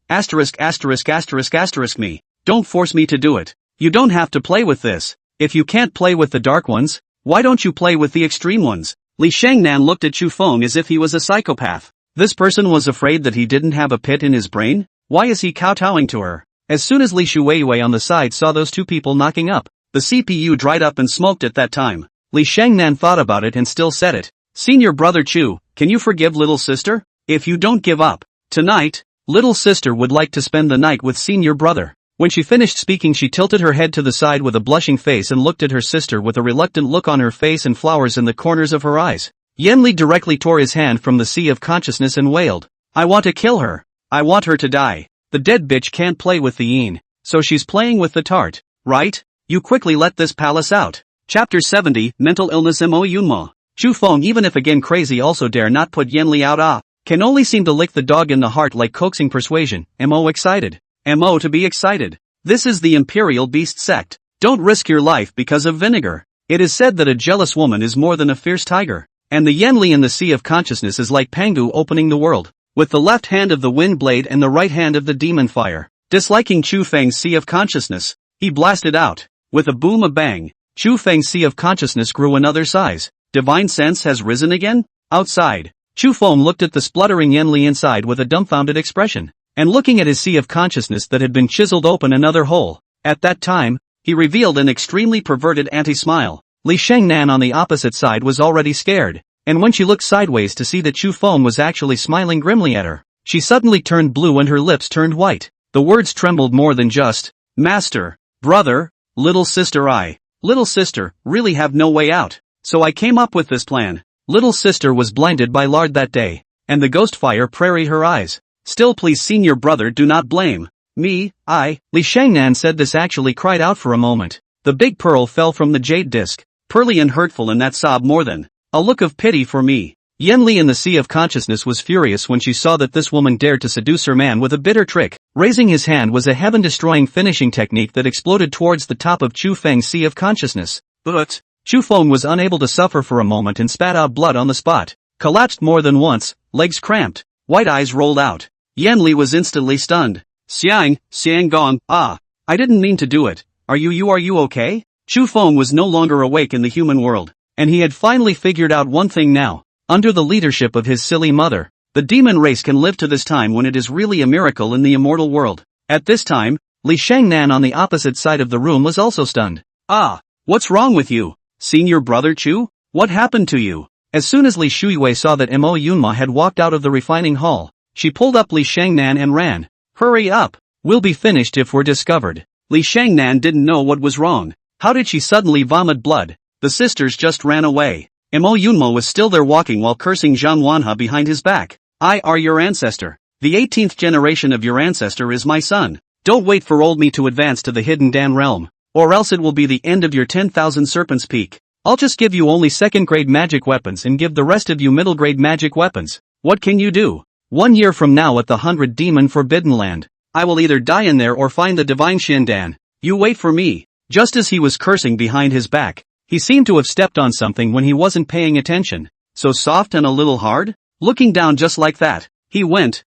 Speaker 1: Me. Don't force me to do it. You don't have to play with this. If you can't play with the dark ones, why don't you play with the extreme ones? Li Shangnan looked at Chu Feng as if he was a psychopath. This person was afraid that he didn't have a pit in his brain? Why is he kowtowing to her? As soon as Li Shuiwei on the side saw those 2 people knocking up, the CPU dried up and smoked at that time. Li Shangnan thought about it and still said it. Senior brother Chu, can you forgive little sister? If you don't give up tonight, little sister would like to spend the night with senior brother. When she finished speaking, she tilted her head to the side with a blushing face and looked at her sister with a reluctant look on her face and flowers in the corners of her eyes. Yanli directly tore his hand from the sea of consciousness and wailed. I want to kill her. I want her to die. The dead bitch can't play with the yin, so she's playing with the tart, right? You quickly let this palace out. Chapter 70, Mental Illness Mo Yunma. Chu Feng, even if again crazy, also dare not put Yanli out. Can only seem to lick the dog in the heart like coaxing persuasion. Mo excited. Mo to be excited. This is the Imperial Beast sect. Don't risk your life because of vinegar. It is said that a jealous woman is more than a fierce tiger. And the Yanli in the sea of consciousness is like Pangu opening the world. With the left hand of the wind blade and the right hand of the demon fire. Disliking Chu Feng's sea of consciousness, he blasted out. With a boom, a bang, Chu Feng's sea of consciousness grew another size. Divine sense has risen again? Outside, Chu Feng looked at the spluttering Yenli inside with a dumbfounded expression, and looking at his sea of consciousness that had been chiseled open another hole. At that time, he revealed an extremely perverted anti-smile. Li Shengnan on the opposite side was already scared, and when she looked sideways to see that Chu Feng was actually smiling grimly at her, she suddenly turned blue and her lips turned white. The words trembled more than just, "Master, brother, little sister little sister, really have no way out. So I came up with this plan." Little sister was blinded by lard that day, and the ghost fire prairie her eyes. "Still please senior brother do not blame me, Li Shangnan said this actually cried out for a moment. The big pearl fell from the jade disc, pearly and hurtful in that sob more than a look of pity for me. Yenli in the sea of consciousness was furious when she saw that this woman dared to seduce her man with a bitter trick. Raising his hand was a heaven-destroying finishing technique that exploded towards the top of Chu Feng's sea of consciousness. But Chu Feng was unable to suffer for a moment and spat out blood on the spot, collapsed more than once, legs cramped, white eyes rolled out. Yenli was instantly stunned. Xiang Gong, I didn't mean to do it. Are you okay? Chu Feng was no longer awake in the human world, and he had finally figured out one thing now. Under the leadership of his silly mother, the demon race can live to this time when it is really a miracle in the immortal world. At this time, Li Shangnan on the opposite side of the room was also stunned. What's wrong with you? Senior brother Chu? What happened to you? As soon as Li Shuiwei saw that Mo Yunma had walked out of the refining hall, she pulled up Li Shangnan and ran. Hurry up! We'll be finished if we're discovered. Li Shangnan didn't know what was wrong. How did she suddenly vomit blood? The sisters just ran away. Mo Yunma was still there walking while cursing Zhang Wanha behind his back. I are your ancestor. The 18th generation of your ancestor is my son. Don't wait for old me to advance to the hidden Dan realm, or else it will be the end of your 10,000 serpents peak. I'll just give you only second-grade magic weapons and give the rest of you middle-grade magic weapons. What can you do? 1 year from now at the 100 Demon Forbidden Land, I will either die in there or find the divine Shindan. You wait for me. Just as he was cursing behind his back, he seemed to have stepped on something when he wasn't paying attention. So soft and a little hard? Looking down just like that, he went,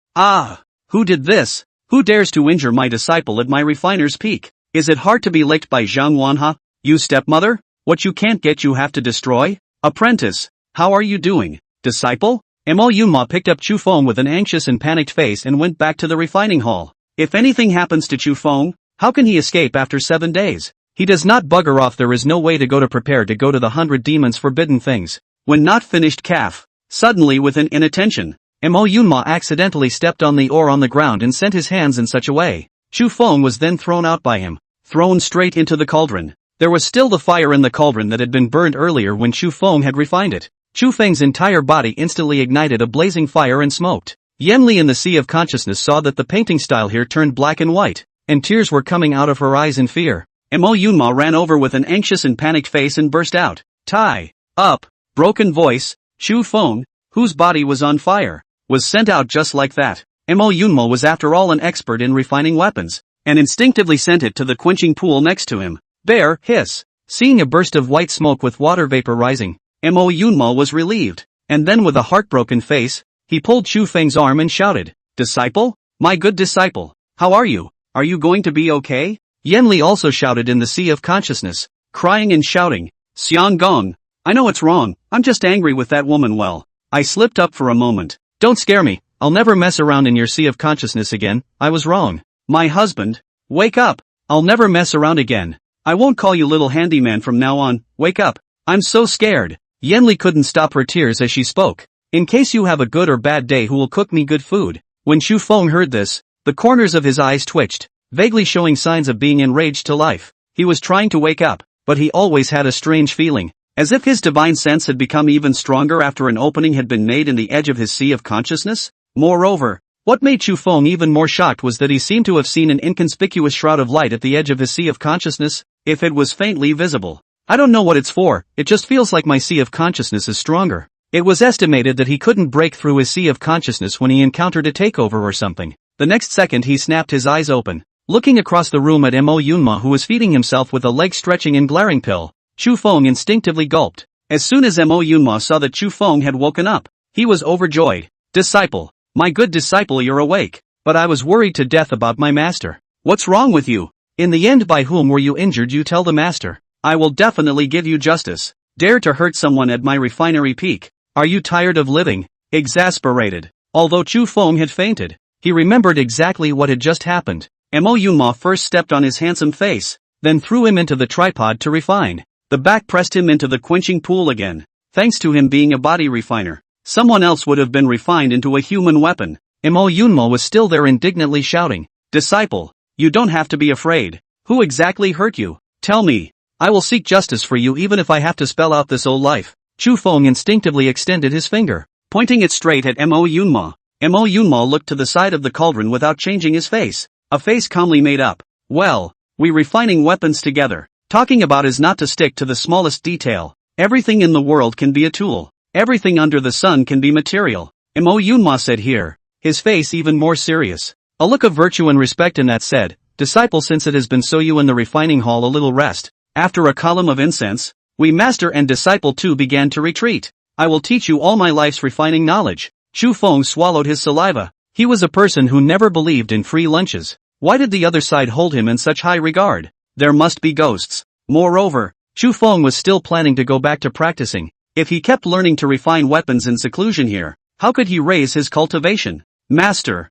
Speaker 1: who did this? Who dares to injure my disciple at my refiner's peak? Is it hard to be licked by Zhang Wanha? You stepmother? What you can't get you have to destroy? Apprentice, how are you doing? Disciple? Mo Yunma picked up Chu Feng with an anxious and panicked face and went back to the refining hall. If anything happens to Chu Feng, how can he escape after 7 days? He does not bugger off. There is no way to prepare to go to the 100 demons forbidden things. When not finished calf. Suddenly with an inattention, Mo Yunma accidentally stepped on the ore on the ground and sent his hands in such a way. Chu Feng was then thrown out by him, thrown straight into the cauldron. There was still the fire in the cauldron that had been burned earlier when Chu Feng had refined it. Chu Feng's entire body instantly ignited a blazing fire and smoked. Yenli in the sea of consciousness saw that the painting style here turned black and white, and tears were coming out of her eyes in fear. Mo Yunma ran over with an anxious and panicked face and burst out. Tie up, broken voice, Chu Feng, whose body was on fire, was sent out just like that. Mo Yunma was after all an expert in refining weapons, and instinctively sent it to the quenching pool next to him. Bear, hiss. Seeing a burst of white smoke with water vapor rising, Mo Yunma was relieved, and then with a heartbroken face, he pulled Chu Feng's arm and shouted, Disciple? My good disciple, how are you? Are you going to be okay? Yenli also shouted in the sea of consciousness, crying and shouting, Xiang Gong, I know it's wrong, I'm just angry with that woman. Well, I slipped up for a moment. Don't scare me, I'll never mess around in your sea of consciousness again. I was wrong. My husband, wake up, I'll never mess around again. I won't call you little handyman from now on. Wake up, I'm so scared. Yenli couldn't stop her tears as she spoke. In case you have a good or bad day, who will cook me good food? When Chu Feng heard this, the corners of his eyes twitched, vaguely showing signs of being enraged to life. He was trying to wake up, but he always had a strange feeling, as if his divine sense had become even stronger after an opening had been made in the edge of his sea of consciousness. Moreover, what made Chu Feng even more shocked was that he seemed to have seen an inconspicuous shroud of light at the edge of his sea of consciousness, if it was faintly visible. I don't know what it's for, it just feels like my sea of consciousness is stronger. It was estimated that he couldn't break through his sea of consciousness when he encountered a takeover or something. The next second he snapped his eyes open, looking across the room at Mo Yunma, who was feeding himself with a leg-stretching and glaring pill. Chu Feng instinctively gulped. As soon as Mo Yunma saw that Chu Feng had woken up, he was overjoyed. Disciple, my good disciple, you're awake. But I was worried to death about my master. What's wrong with you? In the end, by whom were you injured? You tell the master. I will definitely give you justice. Dare to hurt someone at my refinery peak. Are you tired of living? Exasperated. Although Chu Feng had fainted, he remembered exactly what had just happened. Mo Yunma first stepped on his handsome face, then threw him into the tripod to refine. The back pressed him into the quenching pool again. Thanks to him being a body refiner, someone else would have been refined into a human weapon. Mo Yunma was still there indignantly shouting, "Disciple, you don't have to be afraid. Who exactly hurt you? Tell me. I will seek justice for you even if I have to spell out this old life." Chu Feng instinctively extended his finger, pointing it straight at Mo Yunma. Mo Yunma looked to the side of the cauldron without changing his face, a face calmly made up. "Well, we refining weapons together. Talking about is not to stick to the smallest detail. Everything in the world can be a tool. Everything under the sun can be material." Mo Yunma said here, his face even more serious. A look of virtue and respect in that said, "Disciple, since it has been so, you in the refining hall a little rest." After a column of incense, we master and disciple too began to retreat. "I will teach you all my life's refining knowledge." Chu Feng swallowed his saliva. He was a person who never believed in free lunches. Why did the other side hold him in such high regard? There must be ghosts. Moreover, Chu Feng was still planning to go back to practicing. If he kept learning to refine weapons in seclusion here, how could he raise his cultivation? Master,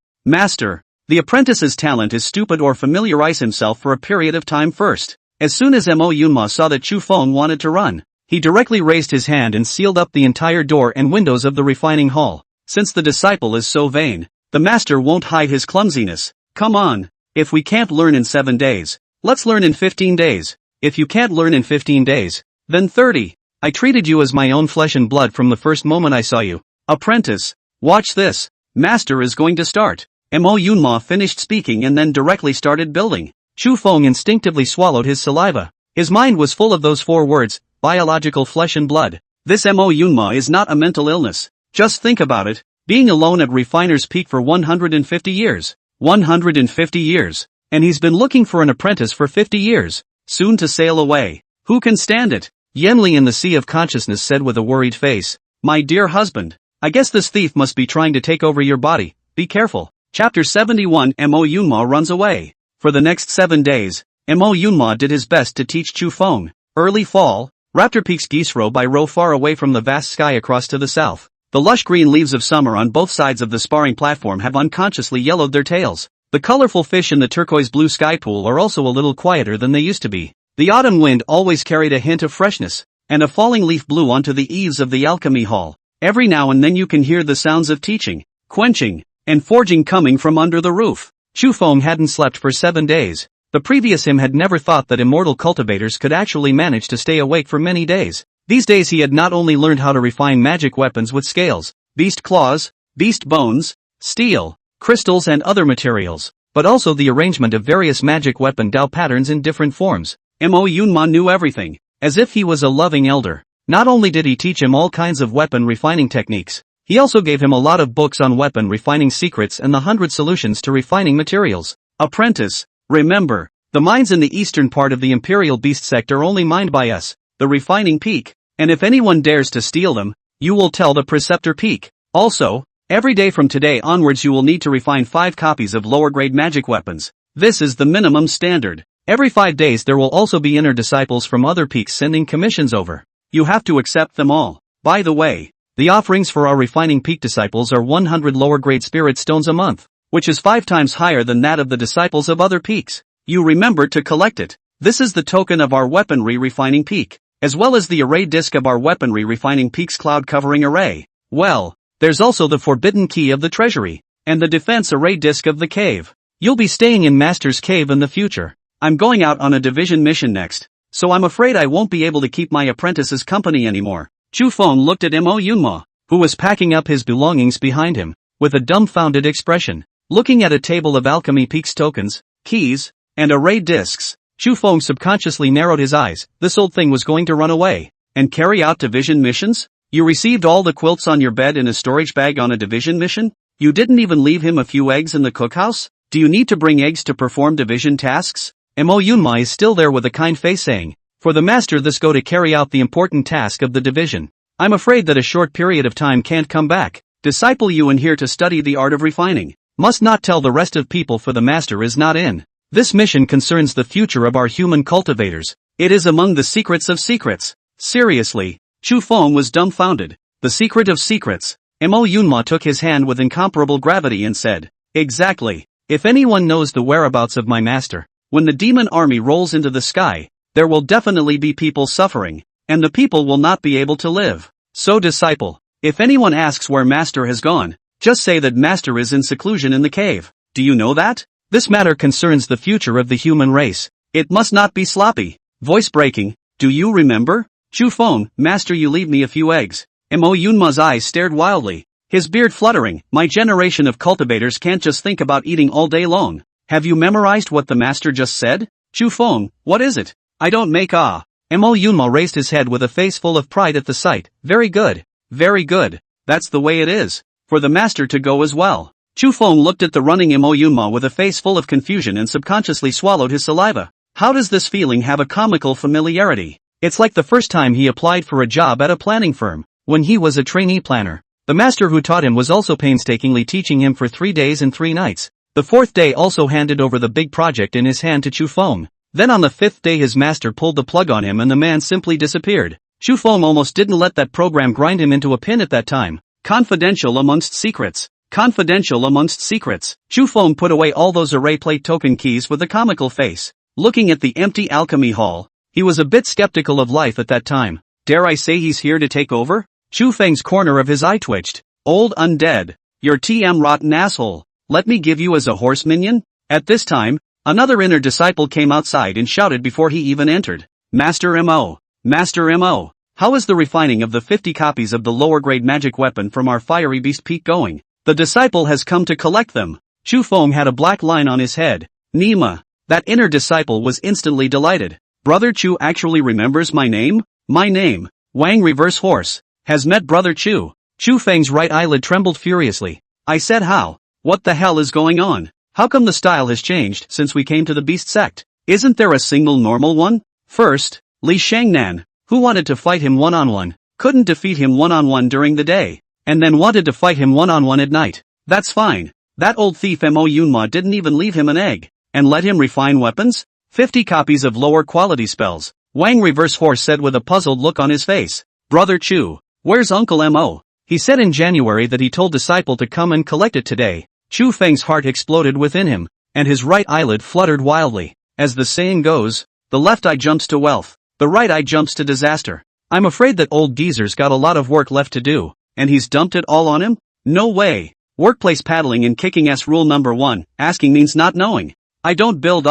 Speaker 1: the apprentice's talent is stupid, or familiarize himself for a period of time first. As soon as Mo Yunma saw that Chu Feng wanted to run, he directly raised his hand and sealed up the entire door and windows of the refining hall. Since the disciple is so vain, the master won't hide his clumsiness. "Come on. If we can't learn in 7 days, let's learn in 15 days. If you can't learn in 15 days, then 30. I treated you as my own flesh and blood from the first moment I saw you. Apprentice, watch this. Master is going to start." Mo Yunma finished speaking and then directly started building. Chu Feng instinctively swallowed his saliva. His mind was full of those 4 words, biological flesh and blood. This Mo Yunma is not a mental illness. Just think about it, being alone at Refiner's Peak for 150 years. 150 years. And he's been looking for an apprentice for 50 years. Soon to sail away. Who can stand it? Yenli in the Sea of Consciousness said with a worried face, "My dear husband, I guess this thief must be trying to take over your body. Be careful." Chapter 71. Mo Yunma runs away. For the next 7 days, Mo Yunma did his best to teach Chu Feng. Early fall, Raptor Peaks geese row by row far away from the vast sky across to the south. The lush green leaves of summer on both sides of the sparring platform have unconsciously yellowed their tails. The colorful fish in the turquoise blue sky pool are also a little quieter than they used to be. The autumn wind always carried a hint of freshness, and a falling leaf blew onto the eaves of the alchemy hall. Every now and then you can hear the sounds of teaching, quenching, and forging coming from under the roof. Chu Feng hadn't slept for 7 days. The previous him had never thought that immortal cultivators could actually manage to stay awake for many days. These days he had not only learned how to refine magic weapons with scales, beast claws, beast bones, steel, crystals and other materials, but also the arrangement of various magic weapon Dao patterns in different forms. Mo Yunma knew everything, as if he was a loving elder. Not only did he teach him all kinds of weapon refining techniques, he also gave him a lot of books on weapon refining secrets and the 100 solutions to refining materials. Apprentice, remember, the mines in the eastern part of the Imperial Beast sect are only mined by us, the refining peak, and if anyone dares to steal them, you will tell the preceptor peak. Also, every day from today onwards you will need to refine 5 copies of lower grade magic weapons. This is the minimum standard. Every 5 days there will also be inner disciples from other peaks sending commissions over. You have to accept them all. By the way, the offerings for our refining peak disciples are 100 lower grade spirit stones a month, which is 5 times higher than that of the disciples of other peaks. You remember to collect it. This is the token of our weaponry refining peak, as well as the array disk of our weaponry refining peak's cloud covering array. Well, there's also the forbidden key of the treasury, and the defense array disk of the cave. You'll be staying in Master's Cave in the future. I'm going out on a division mission next, so I'm afraid I won't be able to keep my apprentice's company anymore. Chu Feng looked at Mo Yunma, who was packing up his belongings behind him, with a dumbfounded expression. Looking at a table of Alchemy Peaks tokens, keys, and array discs, Chu Feng subconsciously narrowed his eyes. This old thing was going to run away and carry out division missions? You received all the quilts on your bed in a storage bag on a division mission? You didn't even leave him a few eggs in the cookhouse? Do you need to bring eggs to perform division tasks? Mo Yunma is still there with a kind face saying, "For the master this go to carry out the important task of the division. I'm afraid that a short period of time can't come back. Disciple you in here to study the art of refining. Must not tell the rest of people for the master is not in. This mission concerns the future of our human cultivators. It is among the secrets of secrets." Seriously, Chu Feng was dumbfounded. The secret of secrets. Mo Yunma took his hand with incomparable gravity and said, "Exactly. If anyone knows the whereabouts of my master, when the demon army rolls into the sky, there will definitely be people suffering, and the people will not be able to live. So disciple, if anyone asks where master has gone, just say that master is in seclusion in the cave. Do you know that? This matter concerns the future of the human race. It must not be sloppy." Voice breaking, "Do you remember? Chu Feng, master, you leave me a few eggs." Mo Yunma's eyes stared wildly, his beard fluttering. "My generation of cultivators can't just think about eating all day long. Have you memorized what the master just said? Chu Feng, what is it? I don't make Mo Yunma raised his head with a face full of pride at the sight. Very good. Very good. That's the way it is. For the master to go as well. Chu Feng looked at the running Mo Yunma with a face full of confusion and subconsciously swallowed his saliva. How does this feeling have a comical familiarity? It's like the first time he applied for a job at a planning firm, when he was a trainee planner. The master who taught him was also painstakingly teaching him for 3 days and 3 nights. The 4th day also handed over the big project in his hand to Chu Feng. Then on the 5th day his master pulled the plug on him and the man simply disappeared. Chu Feng almost didn't let that program grind him into a pin at that time. Confidential amongst secrets. Confidential amongst secrets. Chu Feng put away all those array plate token keys with a comical face. Looking at the empty alchemy hall, he was a bit skeptical of life at that time. Dare I say he's here to take over? Chu Feng's corner of his eye twitched. Old undead. You're TM rotten asshole. Let me give you as a horse minion? At this time, another inner disciple came outside and shouted before he even entered. Master Mo. Master Mo. How is the refining of the 50 copies of the lower grade magic weapon from our fiery beast peak going? The disciple has come to collect them. Chu Feng had a black line on his head. Nima. That inner disciple was instantly delighted. Brother Chu actually remembers my name? My name, Wang Reverse Horse, has met Brother Chu. Chu Feng's right eyelid trembled furiously. I said how? What the hell is going on? How come the style has changed since we came to the beast sect? Isn't there a single normal one? First, Li Shangnan, who wanted to fight him one-on-one, couldn't defeat him one-on-one during the day, and then wanted to fight him one-on-one at night. That's fine. That old thief Mo Yunma didn't even leave him an egg, and let him refine weapons? 50 copies of lower quality spells, Wang Reverse Horse said with a puzzled look on his face. Brother Chu, where's Uncle Mo? He said in January that he told disciple to come and collect it today. Chu Feng's heart exploded within him, and his right eyelid fluttered wildly. As the saying goes, the left eye jumps to wealth, the right eye jumps to disaster. I'm afraid that old geezer's got a lot of work left to do, and he's dumped it all on him? No way. Workplace paddling and kicking ass rule number 1, asking means not knowing. I don't build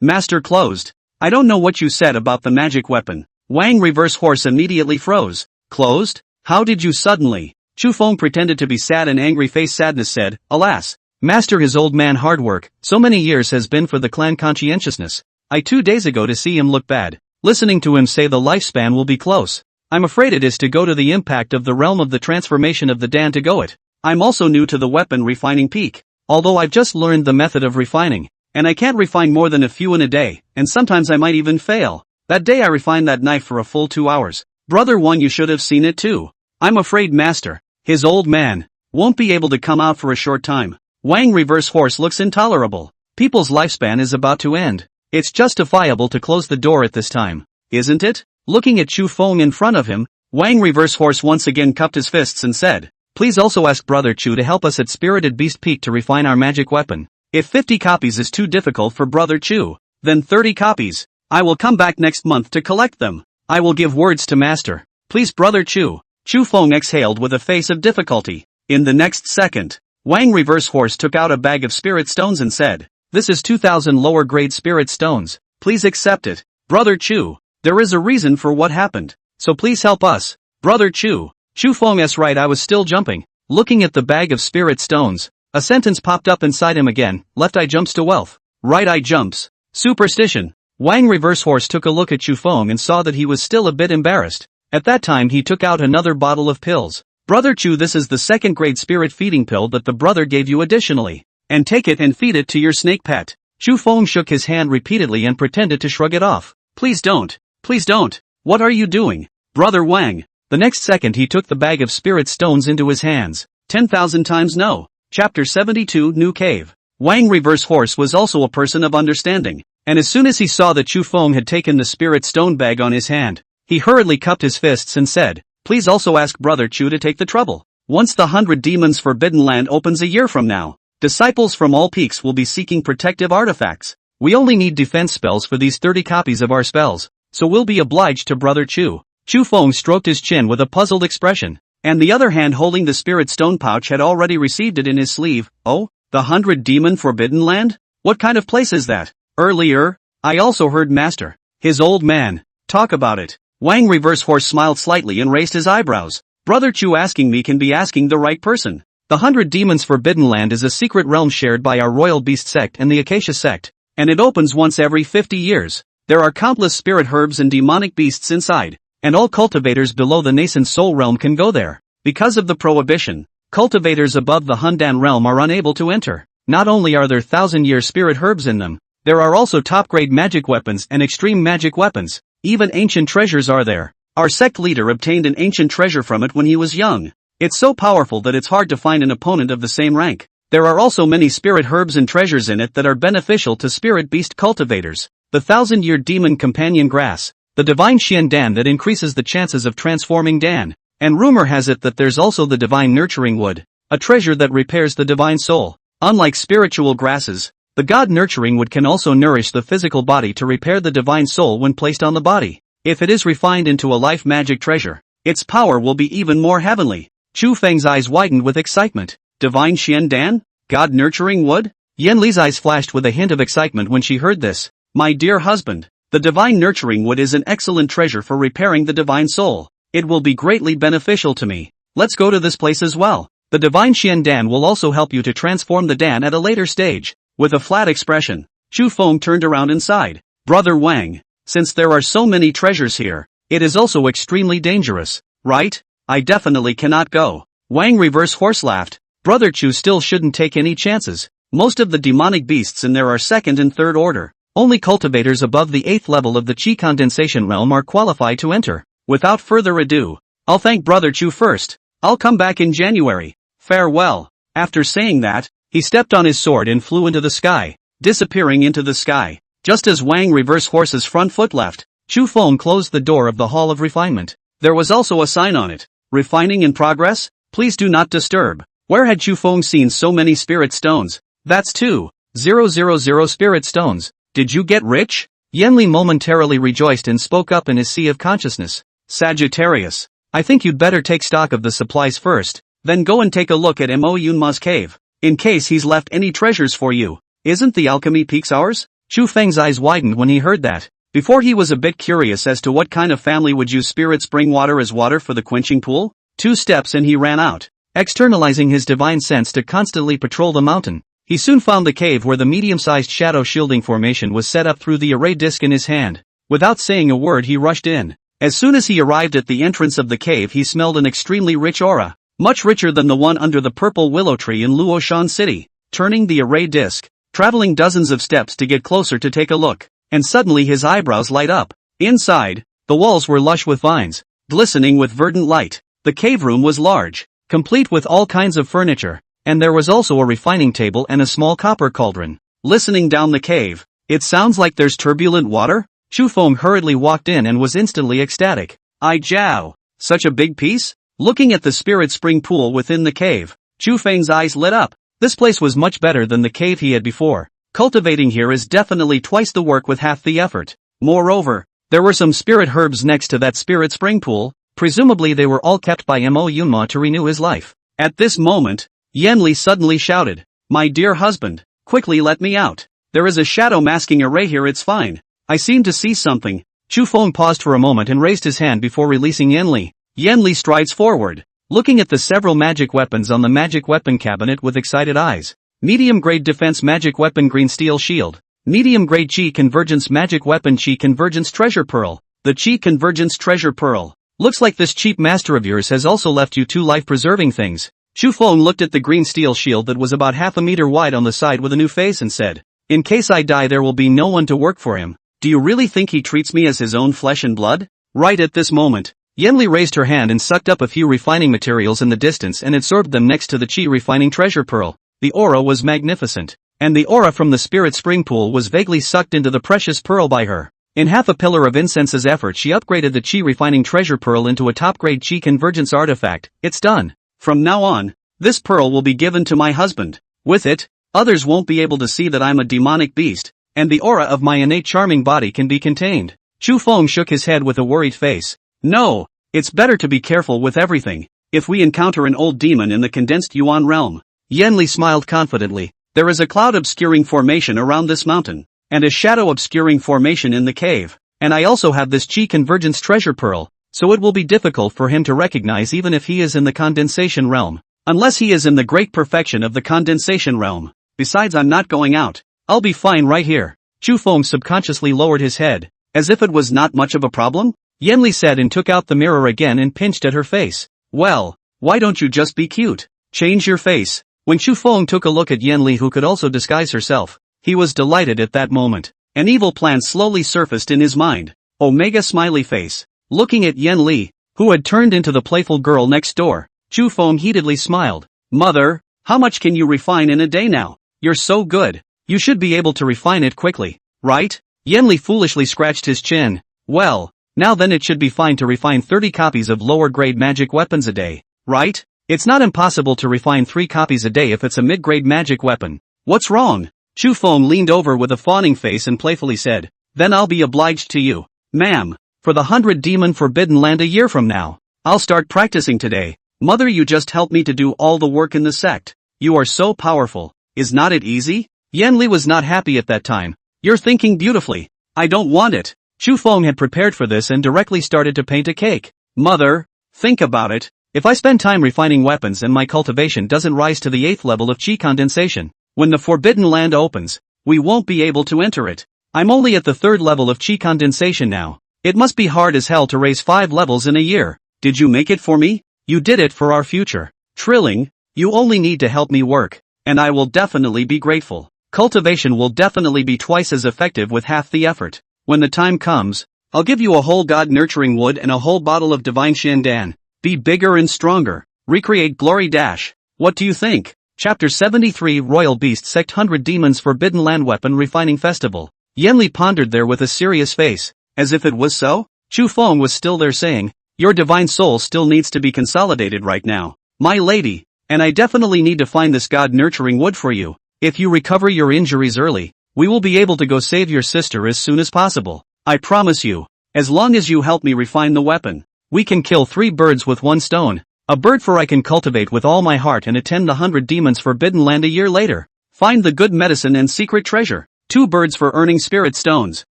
Speaker 1: Master closed. I don't know what you said about the magic weapon. Wang Reverse Horse immediately froze. Closed? How did you suddenly? Chu Feng pretended to be sad and angry face sadness said, alas, master his old man hard work, so many years has been for the clan conscientiousness. I 2 days ago to see him look bad. Listening to him say the lifespan will be close. I'm afraid it is to go to the impact of the realm of the transformation of the Dan to go it. I'm also new to the weapon refining peak. Although I've just learned the method of refining. And I can't refine more than a few in a day, and sometimes I might even fail. That day I refined that knife for a full 2 hours. Brother one, you should have seen it too. I'm afraid master, his old man, won't be able to come out for a short time. Wang Reverse Horse looks intolerable. People's lifespan is about to end. It's justifiable to close the door at this time, isn't it? Looking at Chu Feng in front of him, Wang Reverse Horse once again cupped his fists and said, please also ask Brother Chu to help us at Spirited Beast Peak to refine our magic weapon. If 50 copies is too difficult for Brother Chu, then 30 copies. I will come back next month to collect them. I will give words to Master. Please Brother Chu. Chu Feng exhaled with a face of difficulty. In the next second, Wang Reverse Horse took out a bag of spirit stones and said, this is 2,000 lower grade spirit stones. Please accept it. Brother Chu, there is a reason for what happened. So please help us. Brother Chu. Chu Feng's right eye was still jumping. Looking at the bag of spirit stones, a sentence popped up inside him again. Left eye jumps to wealth. Right eye jumps. Superstition. Wang Reverse Horse took a look at Chu Feng and saw that he was still a bit embarrassed. At that time he took out another bottle of pills. Brother Chu, this is the 2nd grade spirit feeding pill that the brother gave you additionally. And take it and feed it to your snake pet. Chu Feng shook his hand repeatedly and pretended to shrug it off. Please don't. Please don't. What are you doing? Brother Wang. The next second he took the bag of spirit stones into his hands. 10,000 times no. Chapter 72 New Cave. Wang Reverse Horse was also a person of understanding, and as soon as he saw that Chu Feng had taken the spirit stone bag on his hand, he hurriedly cupped his fists and said, please also ask Brother Chu to take the trouble. Once the 100 Demons Forbidden Land opens a year from now, disciples from all peaks will be seeking protective artifacts. We only need defense spells for these 30 copies of our spells, so we'll be obliged to Brother Chu. Chu Feng stroked his chin with a puzzled expression, and the other hand holding the spirit stone pouch had already received it in his sleeve. Oh, the 100 Demon Forbidden Land? What kind of place is that? Earlier, I also heard Master, his old man, talk about it. Wang Reverse Horse smiled slightly and raised his eyebrows. Brother Chu asking me can be asking the right person. The 100 Demons Forbidden Land is a secret realm shared by our Royal Beast sect and the Acacia sect, and it opens once every 50 years. There are countless spirit herbs and demonic beasts inside, and all cultivators below the nascent soul realm can go there. Because of the prohibition, cultivators above the Hundan realm are unable to enter. Not only are there 1,000-year spirit herbs in them, there are also top-grade magic weapons and extreme magic weapons. Even ancient treasures are there. Our sect leader obtained an ancient treasure from it when he was young. It's so powerful that it's hard to find an opponent of the same rank. There are also many spirit herbs and treasures in it that are beneficial to spirit beast cultivators. The 1,000-year demon companion grass, the divine Xian Dan that increases the chances of transforming Dan, and rumor has it that there's also the divine nurturing wood, a treasure that repairs the divine soul. Unlike spiritual grasses, the god nurturing wood can also nourish the physical body to repair the divine soul when placed on the body. If it is refined into a life magic treasure, its power will be even more heavenly. Chu Feng's eyes widened with excitement. Divine Xian Dan? God nurturing wood? Yan Li's eyes flashed with a hint of excitement when she heard this. My dear husband, the divine nurturing wood is an excellent treasure for repairing the divine soul. It will be greatly beneficial to me. Let's go to this place as well. The divine Xian Dan will also help you to transform the Dan at a later stage. With a flat expression, Chu Feng turned around and sighed. Brother Wang, since there are so many treasures here, it is also extremely dangerous, right? I definitely cannot go. Wang Reverse Horse laughed. Brother Chu still shouldn't take any chances. Most of the demonic beasts in there are second and third order. Only cultivators above the 8th level of the Qi condensation realm are qualified to enter. Without further ado, I'll thank Brother Chu first. I'll come back in January. Farewell. After saying that, he stepped on his sword and flew into the sky, disappearing into the sky. Just as Wang Reverse Horse's front foot left, Chu Feng closed the door of the Hall of Refinement. There was also a sign on it. Refining in progress? Please do not disturb. Where had Chu Feng seen so many spirit stones? That's 2,000 spirit stones. Did you get rich? Yanli momentarily rejoiced and spoke up in his sea of consciousness. Sagittarius, I think you'd better take stock of the supplies first, then go and take a look at Mo Yunma's cave, in case he's left any treasures for you. Isn't the alchemy peaks ours? Chu Feng's eyes widened when he heard that. Before he was a bit curious as to what kind of family would use spirit spring water as water for the quenching pool. 2 steps and he ran out, externalizing his divine sense to constantly patrol the mountain. He soon found the cave where the medium-sized shadow shielding formation was set up through the array disc in his hand. Without saying a word he rushed in. As soon as he arrived at the entrance of the cave he smelled an extremely rich aura, much richer than the one under the purple willow tree in Luoshan City. Turning the array disc, traveling dozens of steps to get closer to take a look, and suddenly his eyebrows light up. Inside, the walls were lush with vines, glistening with verdant light. The cave room was large, complete with all kinds of furniture, and there was also a refining table and a small copper cauldron. Listening down the cave, it sounds like there's turbulent water? Chu Feng hurriedly walked in and was instantly ecstatic. Ai Jiao, such a big piece? Looking at the spirit spring pool within the cave, Chu Feng's eyes lit up. This place was much better than the cave he had before. Cultivating here is definitely twice the work with half the effort. Moreover, there were some spirit herbs next to that spirit spring pool. Presumably they were all kept by Mo Yunma to renew his life. At this moment, Yanli suddenly shouted, My dear husband, quickly let me out. There is a shadow masking array here, it's fine. I seem to see something. Chu Feng paused for a moment and raised his hand before releasing Yanli. Yanli strides forward, looking at the several magic weapons on the magic weapon cabinet with excited eyes. Medium-grade defense magic weapon green steel shield. Medium-grade Qi convergence magic weapon Qi convergence treasure pearl. The Qi convergence treasure pearl. Looks like this cheap master of yours has also left you 2 life-preserving things. Chu Feng looked at the green steel shield that was about half a meter wide on the side with a new face and said, In case I die there will be no one to work for him. Do you really think he treats me as his own flesh and blood? Right at this moment, Yanli raised her hand and sucked up a few refining materials in the distance and absorbed them next to the Qi refining treasure pearl. The aura was magnificent, and the aura from the spirit spring pool was vaguely sucked into the precious pearl by her. In half a pillar of incense's effort she upgraded the Qi refining treasure pearl into a top-grade Qi convergence artifact. It's done. From now on, this pearl will be given to my husband. With it, others won't be able to see that I'm a demonic beast, and the aura of my innate charming body can be contained. Chu Feng shook his head with a worried face. No, it's better to be careful with everything. If we encounter an old demon in the condensed Yuan realm. Yanli smiled confidently. There is a cloud obscuring formation around this mountain, and a shadow obscuring formation in the cave, and I also have this chi convergence treasure pearl, so it will be difficult for him to recognize even if he is in the condensation realm. Unless he is in the great perfection of the condensation realm. Besides, I'm not going out. I'll be fine right here. Chu Feng subconsciously lowered his head, as if it was not much of a problem. Yanli said and took out the mirror again and pinched at her face. Well, why don't you just be cute? Change your face. When Chu Feng took a look at Yanli, who could also disguise herself, he was delighted at that moment. An evil plan slowly surfaced in his mind. Omega smiley face. Looking at Yanli, who had turned into the playful girl next door, Chu Feng heatedly smiled. Mother, how much can you refine in a day now? You're so good. You should be able to refine it quickly, right? Yanli foolishly scratched his chin. Well, now then it should be fine to refine 30 copies of lower grade magic weapons a day, right? It's not impossible to refine 3 copies a day if it's a mid-grade magic weapon. What's wrong? Chu Feng leaned over with a fawning face and playfully said, then I'll be obliged to you. Ma'am, for the 100 Demon Forbidden Land a year from now, I'll start practicing today. Mother, you just helped me to do all the work in the sect. You are so powerful. Is not it easy? Yanli was not happy at that time. You're thinking beautifully. I don't want it. Chu Feng had prepared for this and directly started to paint a cake. Mother, think about it. If I spend time refining weapons and my cultivation doesn't rise to the 8th level of chi condensation, when the Forbidden Land opens, we won't be able to enter it. I'm only at the 3rd level of chi condensation now. It must be hard as hell to raise 5 levels in a year. Did you make it for me? You did it for our future. Trilling, you only need to help me work, and I will definitely be grateful. Cultivation will definitely be twice as effective with half the effort. When the time comes, I'll give you a whole god-nurturing wood and a whole bottle of divine Shandan. Be bigger and stronger. Recreate glory dash. What do you think? Chapter 73 Royal Beast Sect 100 Demons Forbidden Land Weapon Refining Festival. Yanli pondered there with a serious face. As if it was so? Chu Feng was still there saying, your divine soul still needs to be consolidated right now, my lady, and I definitely need to find this god-nurturing wood for you. If you recover your injuries early, we will be able to go save your sister as soon as possible. I promise you, as long as you help me refine the weapon, we can kill 3 birds with 1 stone. A bird for I can cultivate with all my heart and attend the 100 Demons Forbidden Land a year later. Find the good medicine and secret treasure. 2 birds for earning spirit stones.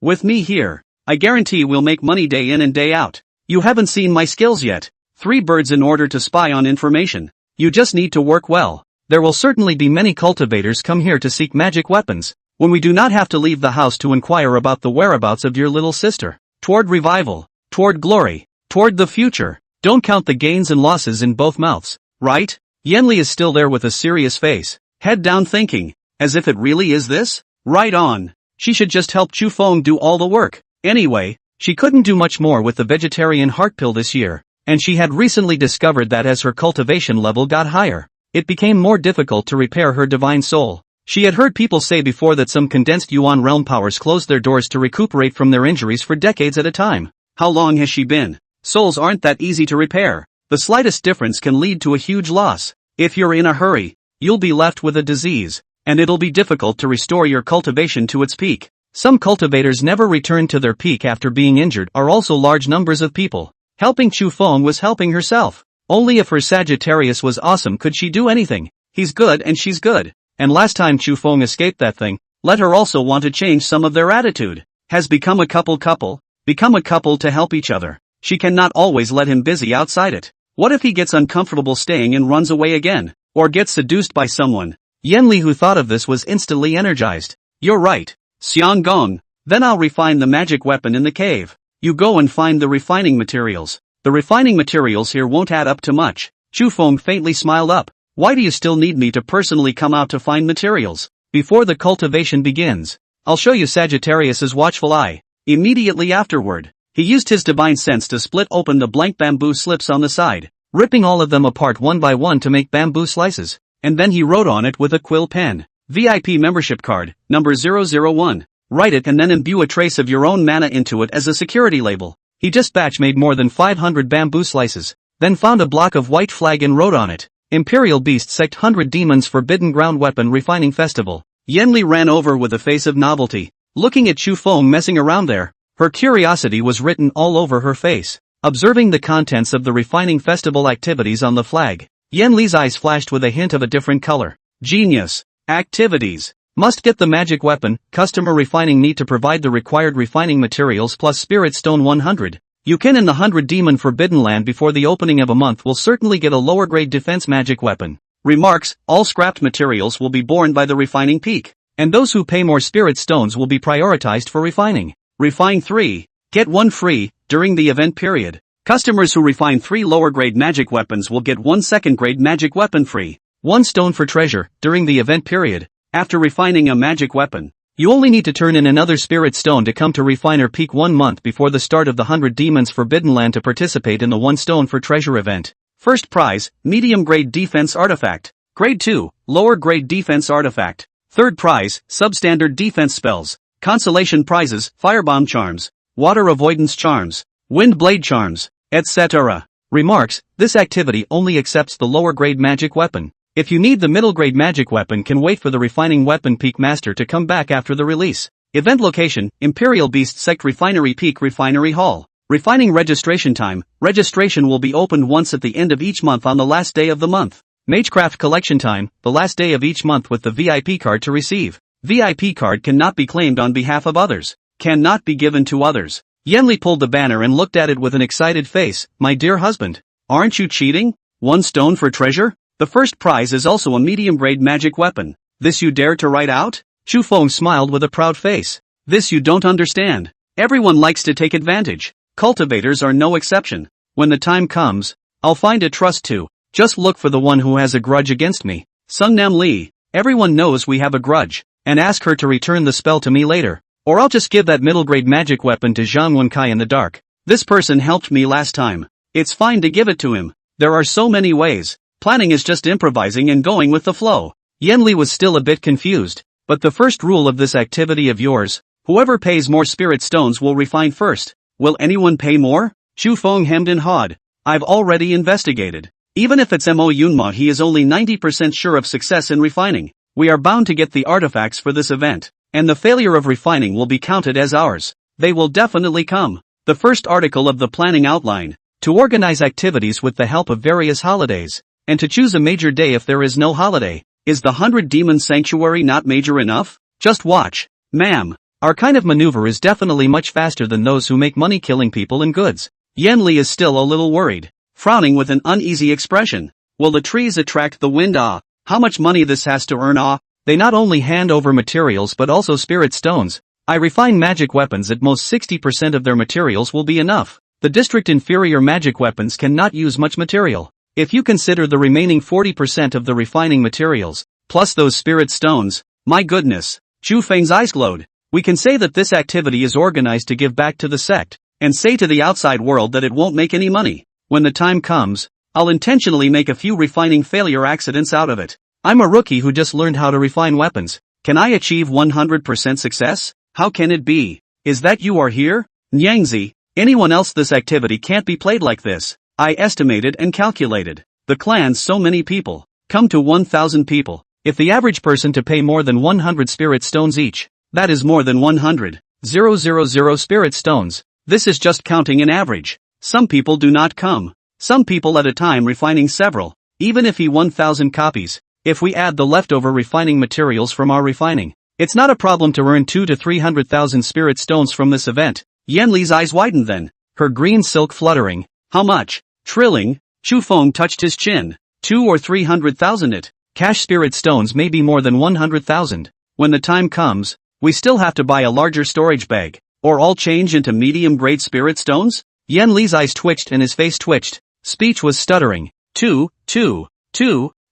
Speaker 1: With me here, I guarantee we'll make money day in and day out. You haven't seen my skills yet. 3 birds in order to spy on information. You just need to work well. There will certainly be many cultivators come here to seek magic weapons, when we do not have to leave the house to inquire about the whereabouts of your little sister. Toward revival, toward glory, toward the future. Don't count the gains and losses in both mouths, right? Yanli is still there with a serious face, head down thinking, as if it really is this? Right on. She should just help Chu Feng do all the work. Anyway, she couldn't do much more with the vegetarian heart pill this year, and she had recently discovered that as her cultivation level got higher, it became more difficult to repair her divine soul. She had heard people say before that some condensed Yuan realm powers closed their doors to recuperate from their injuries for decades at a time. How long has she been? Souls aren't that easy to repair. The slightest difference can lead to a huge loss. If you're in a hurry, you'll be left with a disease, and it'll be difficult to restore your cultivation to its peak. Some cultivators never return to their peak after being injured are also large numbers of people. Helping Chu Feng was helping herself. Only if her Sagittarius was awesome could she do anything. He's good and she's good. And last time Chu Feng escaped that thing, let her also want to change some of their attitude. Has become a couple to help each other. She cannot always let him busy outside it. What if he gets uncomfortable staying and runs away again? Or gets seduced by someone? Yanli, who thought of this, was instantly energized. You're right, Xiang Gong. Then I'll refine the magic weapon in the cave. You go and find the refining materials. The refining materials here won't add up to much. Chu Feng faintly smiled up. Why do you still need me to personally come out to find materials? Before the cultivation begins, I'll show you Sagittarius's watchful eye. Immediately afterward, he used his divine sense to split open the blank bamboo slips on the side, ripping all of them apart one by one to make bamboo slices, and then he wrote on it with a quill pen, VIP membership card, number 001. Write it and then imbue a trace of your own mana into it as a security label. He just batch made more than 500 bamboo slices, then found a block of white flag and wrote on it, Imperial Beast Sect 100 Demons Forbidden Ground Weapon Refining Festival. Yanli ran over with a face of novelty, looking at Chu Feng messing around there. Her curiosity was written all over her face. Observing the contents of the refining festival activities on the flag, Yanli's eyes flashed with a hint of a different color. Genius. Activities. Must get the magic weapon, customer refining need to provide the required refining materials plus spirit stone 100. You can in the 100 Demon Forbidden Land before the opening of a month will certainly get a lower grade defense magic weapon. Remarks, all scrapped materials will be borne by the refining peak, and those who pay more spirit stones will be prioritized for refining. Refine 3. Get 1 free, during the event period. Customers who refine 3 lower grade magic weapons will get 1 second grade magic weapon free. 1 stone for treasure, during the event period. After refining a magic weapon, you only need to turn in another spirit stone to come to refiner peak 1 month before the start of the 100 Demons Forbidden Land to participate in the 1 stone for treasure event. First prize, medium grade defense artifact. Grade 2, lower grade defense artifact. Third prize, substandard defense spells. Consolation prizes, firebomb charms, water avoidance charms, wind blade charms, etc. Remarks, this activity only accepts the lower grade magic weapon. If you need the middle grade magic weapon can wait for the refining weapon peak master to come back after the release. Event location, Imperial Beast Sect Refinery Peak Refinery Hall. Refining registration time, registration will be opened once at the end of each month on the last day of the month. Magecraft collection time, the last day of each month with the VIP card to receive. VIP card cannot be claimed on behalf of others, cannot be given to others. Yanli pulled the banner and looked at it with an excited face. My dear husband, aren't you cheating? 1 stone for treasure? The first prize is also a medium grade magic weapon. This you dare to write out? Chu Feng smiled with a proud face. This you don't understand. Everyone likes to take advantage. Cultivators are no exception. When the time comes, I'll find a trust to. Just look for the one who has a grudge against me. Sun Nam Li, everyone knows we have a grudge. And ask her to return the spell to me later, or I'll just give that middle grade magic weapon to Zhang Wenkai in the dark. This person helped me last time. It's fine to give it to him. There are so many ways. Planning is just improvising and going with the flow. Yanli was still a bit confused, but the first rule of this activity of yours, whoever pays more spirit stones will refine first. Will anyone pay more? Chu Feng hemmed and hawed. I've already investigated. Even if it's Mo Yunma, he is only 90% sure of success in refining. We are bound to get the artifacts for this event, and the failure of refining will be counted as ours. They will definitely come. The first article of the planning outline, to organize activities with the help of various holidays, and to choose a major day if there is no holiday. Is the 100 Demon Sanctuary not major enough? Just watch. Ma'am, our kind of maneuver is definitely much faster than those who make money killing people and goods. Yanli is still a little worried, frowning with an uneasy expression. Will the trees attract the wind? How much money this has to earn? They not only hand over materials but also spirit stones. I refine magic weapons at most 60% of their materials will be enough. The district inferior magic weapons cannot use much material. If you consider the remaining 40% of the refining materials, plus those spirit stones, my goodness. Chu Feng's eyes glowed. We can say that this activity is organized to give back to the sect, and say to the outside world that it won't make any money. When the time comes, I'll intentionally make a few refining failure accidents out of it. I'm a rookie who just learned how to refine weapons. Can I achieve 100% success? How can it be? Is that you are here? Nyangzi, anyone else? This activity can't be played like this. I estimated and calculated. The clans so many people. Come to 1,000 people. If the average person to pay more than 100 spirit stones each, that is more than 100,000 spirit stones. This is just counting an average. Some people do not come. Some people at a time refining several. Even if he 1,000 copies. If we add the leftover refining materials from our refining, it's not a problem to earn 200 to 300,000 spirit stones from this event. Yanli's eyes widened then, her green silk fluttering. How much? Trilling. Chu Feng touched his chin. 200,000 or 300,000 it. Cash spirit stones may be more than 100,000. When the time comes, we still have to buy a larger storage bag, or all change into medium grade spirit stones? Yanli's eyes twitched and his face twitched. Speech was stuttering.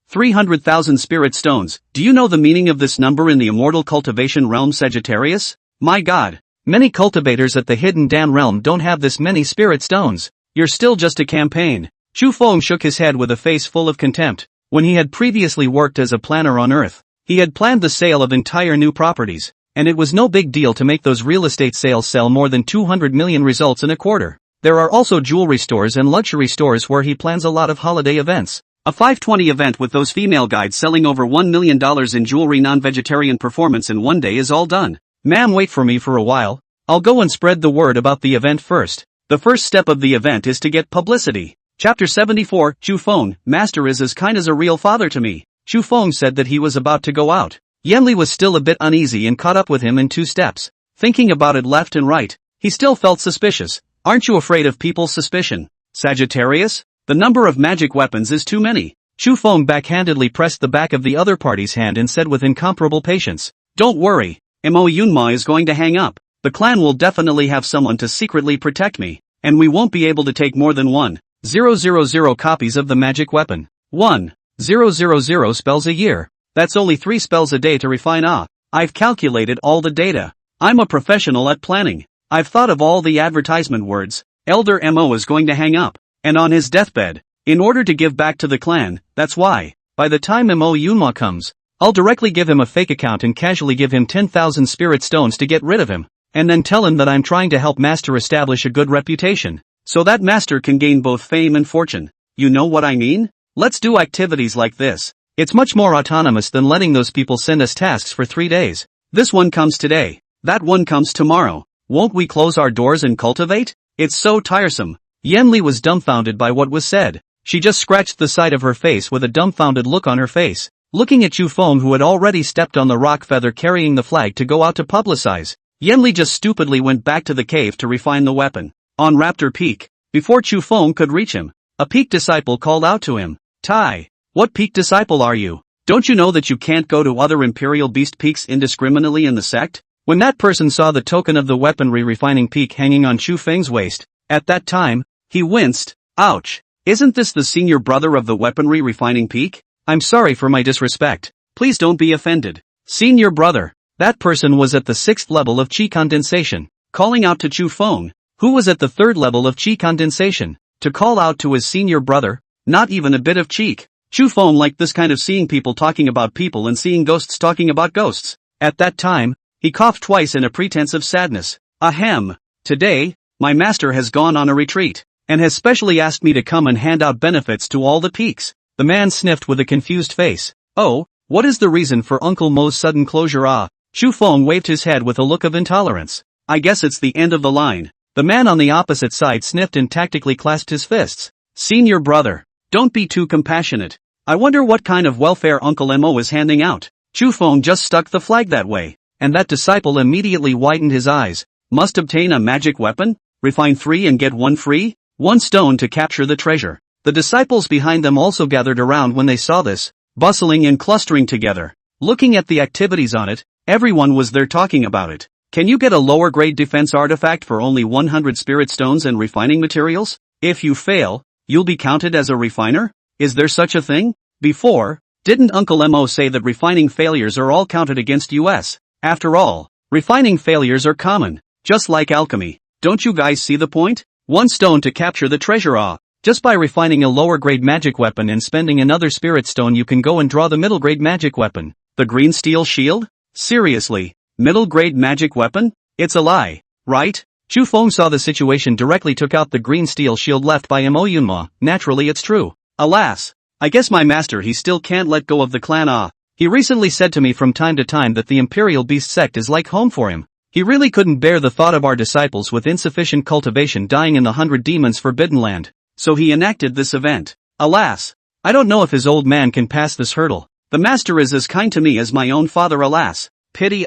Speaker 1: 300,000 spirit stones. Do you know the meaning of this number in the immortal cultivation realm, Sagittarius? My god. Many cultivators at the hidden Dan realm don't have this many spirit stones. You're still just a campaign. Chu Feng shook his head with a face full of contempt. When he had previously worked as a planner on Earth, he had planned the sale of entire new properties, and it was no big deal to make those real estate sales sell more than 200 million results in a quarter. There are also jewelry stores and luxury stores where he plans a lot of holiday events. A 520 event with those female guides selling over $1 million in jewelry non-vegetarian performance in one day is all done. Ma'am, wait for me for a while. I'll go and spread the word about the event first. The first step of the event is to get publicity. Chapter 74, Chu Feng, Master is as kind as a real father to me. Chu Feng said that he was about to go out. Yanli was still a bit uneasy and caught up with him in 2 steps. Thinking about it left and right, he still felt suspicious. Aren't you afraid of people's suspicion, Sagittarius? The number of magic weapons is too many. Chu Feng backhandedly pressed the back of the other party's hand and said with incomparable patience, don't worry, Mo Yunma is going to hang up. The clan will definitely have someone to secretly protect me, and we won't be able to take more than 1,000 copies of the magic weapon. 1,000 spells a year. That's only 3 spells a day to refine. I've calculated all the data. I'm a professional at planning. I've thought of all the advertisement words. Elder Mo is going to hang up, and on his deathbed, in order to give back to the clan. That's why, by the time Mo Yunma comes, I'll directly give him a fake account and casually give him 10,000 spirit stones to get rid of him, and then tell him that I'm trying to help Master establish a good reputation, so that Master can gain both fame and fortune. You know what I mean? Let's do activities like this. It's much more autonomous than letting those people send us tasks for 3 days. This one comes today. That one comes tomorrow. Won't we close our doors and cultivate? It's so tiresome. Yanli was dumbfounded by what was said. She just scratched the side of her face with a dumbfounded look on her face, looking at Chu Feng, who had already stepped on the rock feather carrying the flag to go out to publicize. Yanli just stupidly went back to the cave to refine the weapon. On Raptor Peak, before Chu Feng could reach him, a peak disciple called out to him. Tai, what peak disciple are you? Don't you know that you can't go to other Imperial Beast peaks indiscriminately in the sect? When that person saw the token of the weaponry refining peak hanging on Chu Feng's waist, at that time, he winced. Ouch! Isn't this the senior brother of the weaponry refining peak? I'm sorry for my disrespect. Please don't be offended. Senior brother. That person was at the 6th level of chi condensation, calling out to Chu Feng, who was at the 3rd level of chi condensation, to call out to his senior brother. Not even a bit of cheek. Chu Feng liked this kind of seeing people talking about people and seeing ghosts talking about ghosts. At that time, he coughed twice in a pretense of sadness. Ahem. Today, my master has gone on a retreat, and has specially asked me to come and hand out benefits to all the peaks. The man sniffed with a confused face. Oh, what is the reason for Uncle Mo's sudden closure? Chu Feng waved his head with a look of intolerance. I guess it's the end of the line. The man on the opposite side sniffed and tactically clasped his fists. Senior brother. Don't be too compassionate. I wonder what kind of welfare Uncle Mo is handing out. Chu Feng just stuck the flag that way, and that disciple immediately widened his eyes. Must obtain a magic weapon? Refine 3 and get 1 free? 1 stone to capture the treasure. The disciples behind them also gathered around when they saw this, bustling and clustering together. Looking at the activities on it, everyone was there talking about it. Can you get a lower grade defense artifact for only 100 spirit stones and refining materials? If you fail, you'll be counted as a refiner? Is there such a thing? Before, didn't Uncle Mo say that refining failures are all counted against us? After all, refining failures are common, just like alchemy. Don't you guys see the point? 1 stone to capture the treasure. Just by refining a lower grade magic weapon and spending another spirit stone you can go and draw the middle grade magic weapon. The green steel shield? Seriously, middle grade magic weapon? It's a lie, right? Chu Feng saw the situation directly, took out the green steel shield left by Mo Yunma. Naturally it's true. Alas, I guess my master he still can't let go of the clan. He recently said to me from time to time that the Imperial Beast sect is like home for him. He really couldn't bear the thought of our disciples with insufficient cultivation dying in the 100 Demons Forbidden Land. So he enacted this event. Alas, I don't know if his old man can pass this hurdle. The master is as kind to me as my own father. Alas, pity,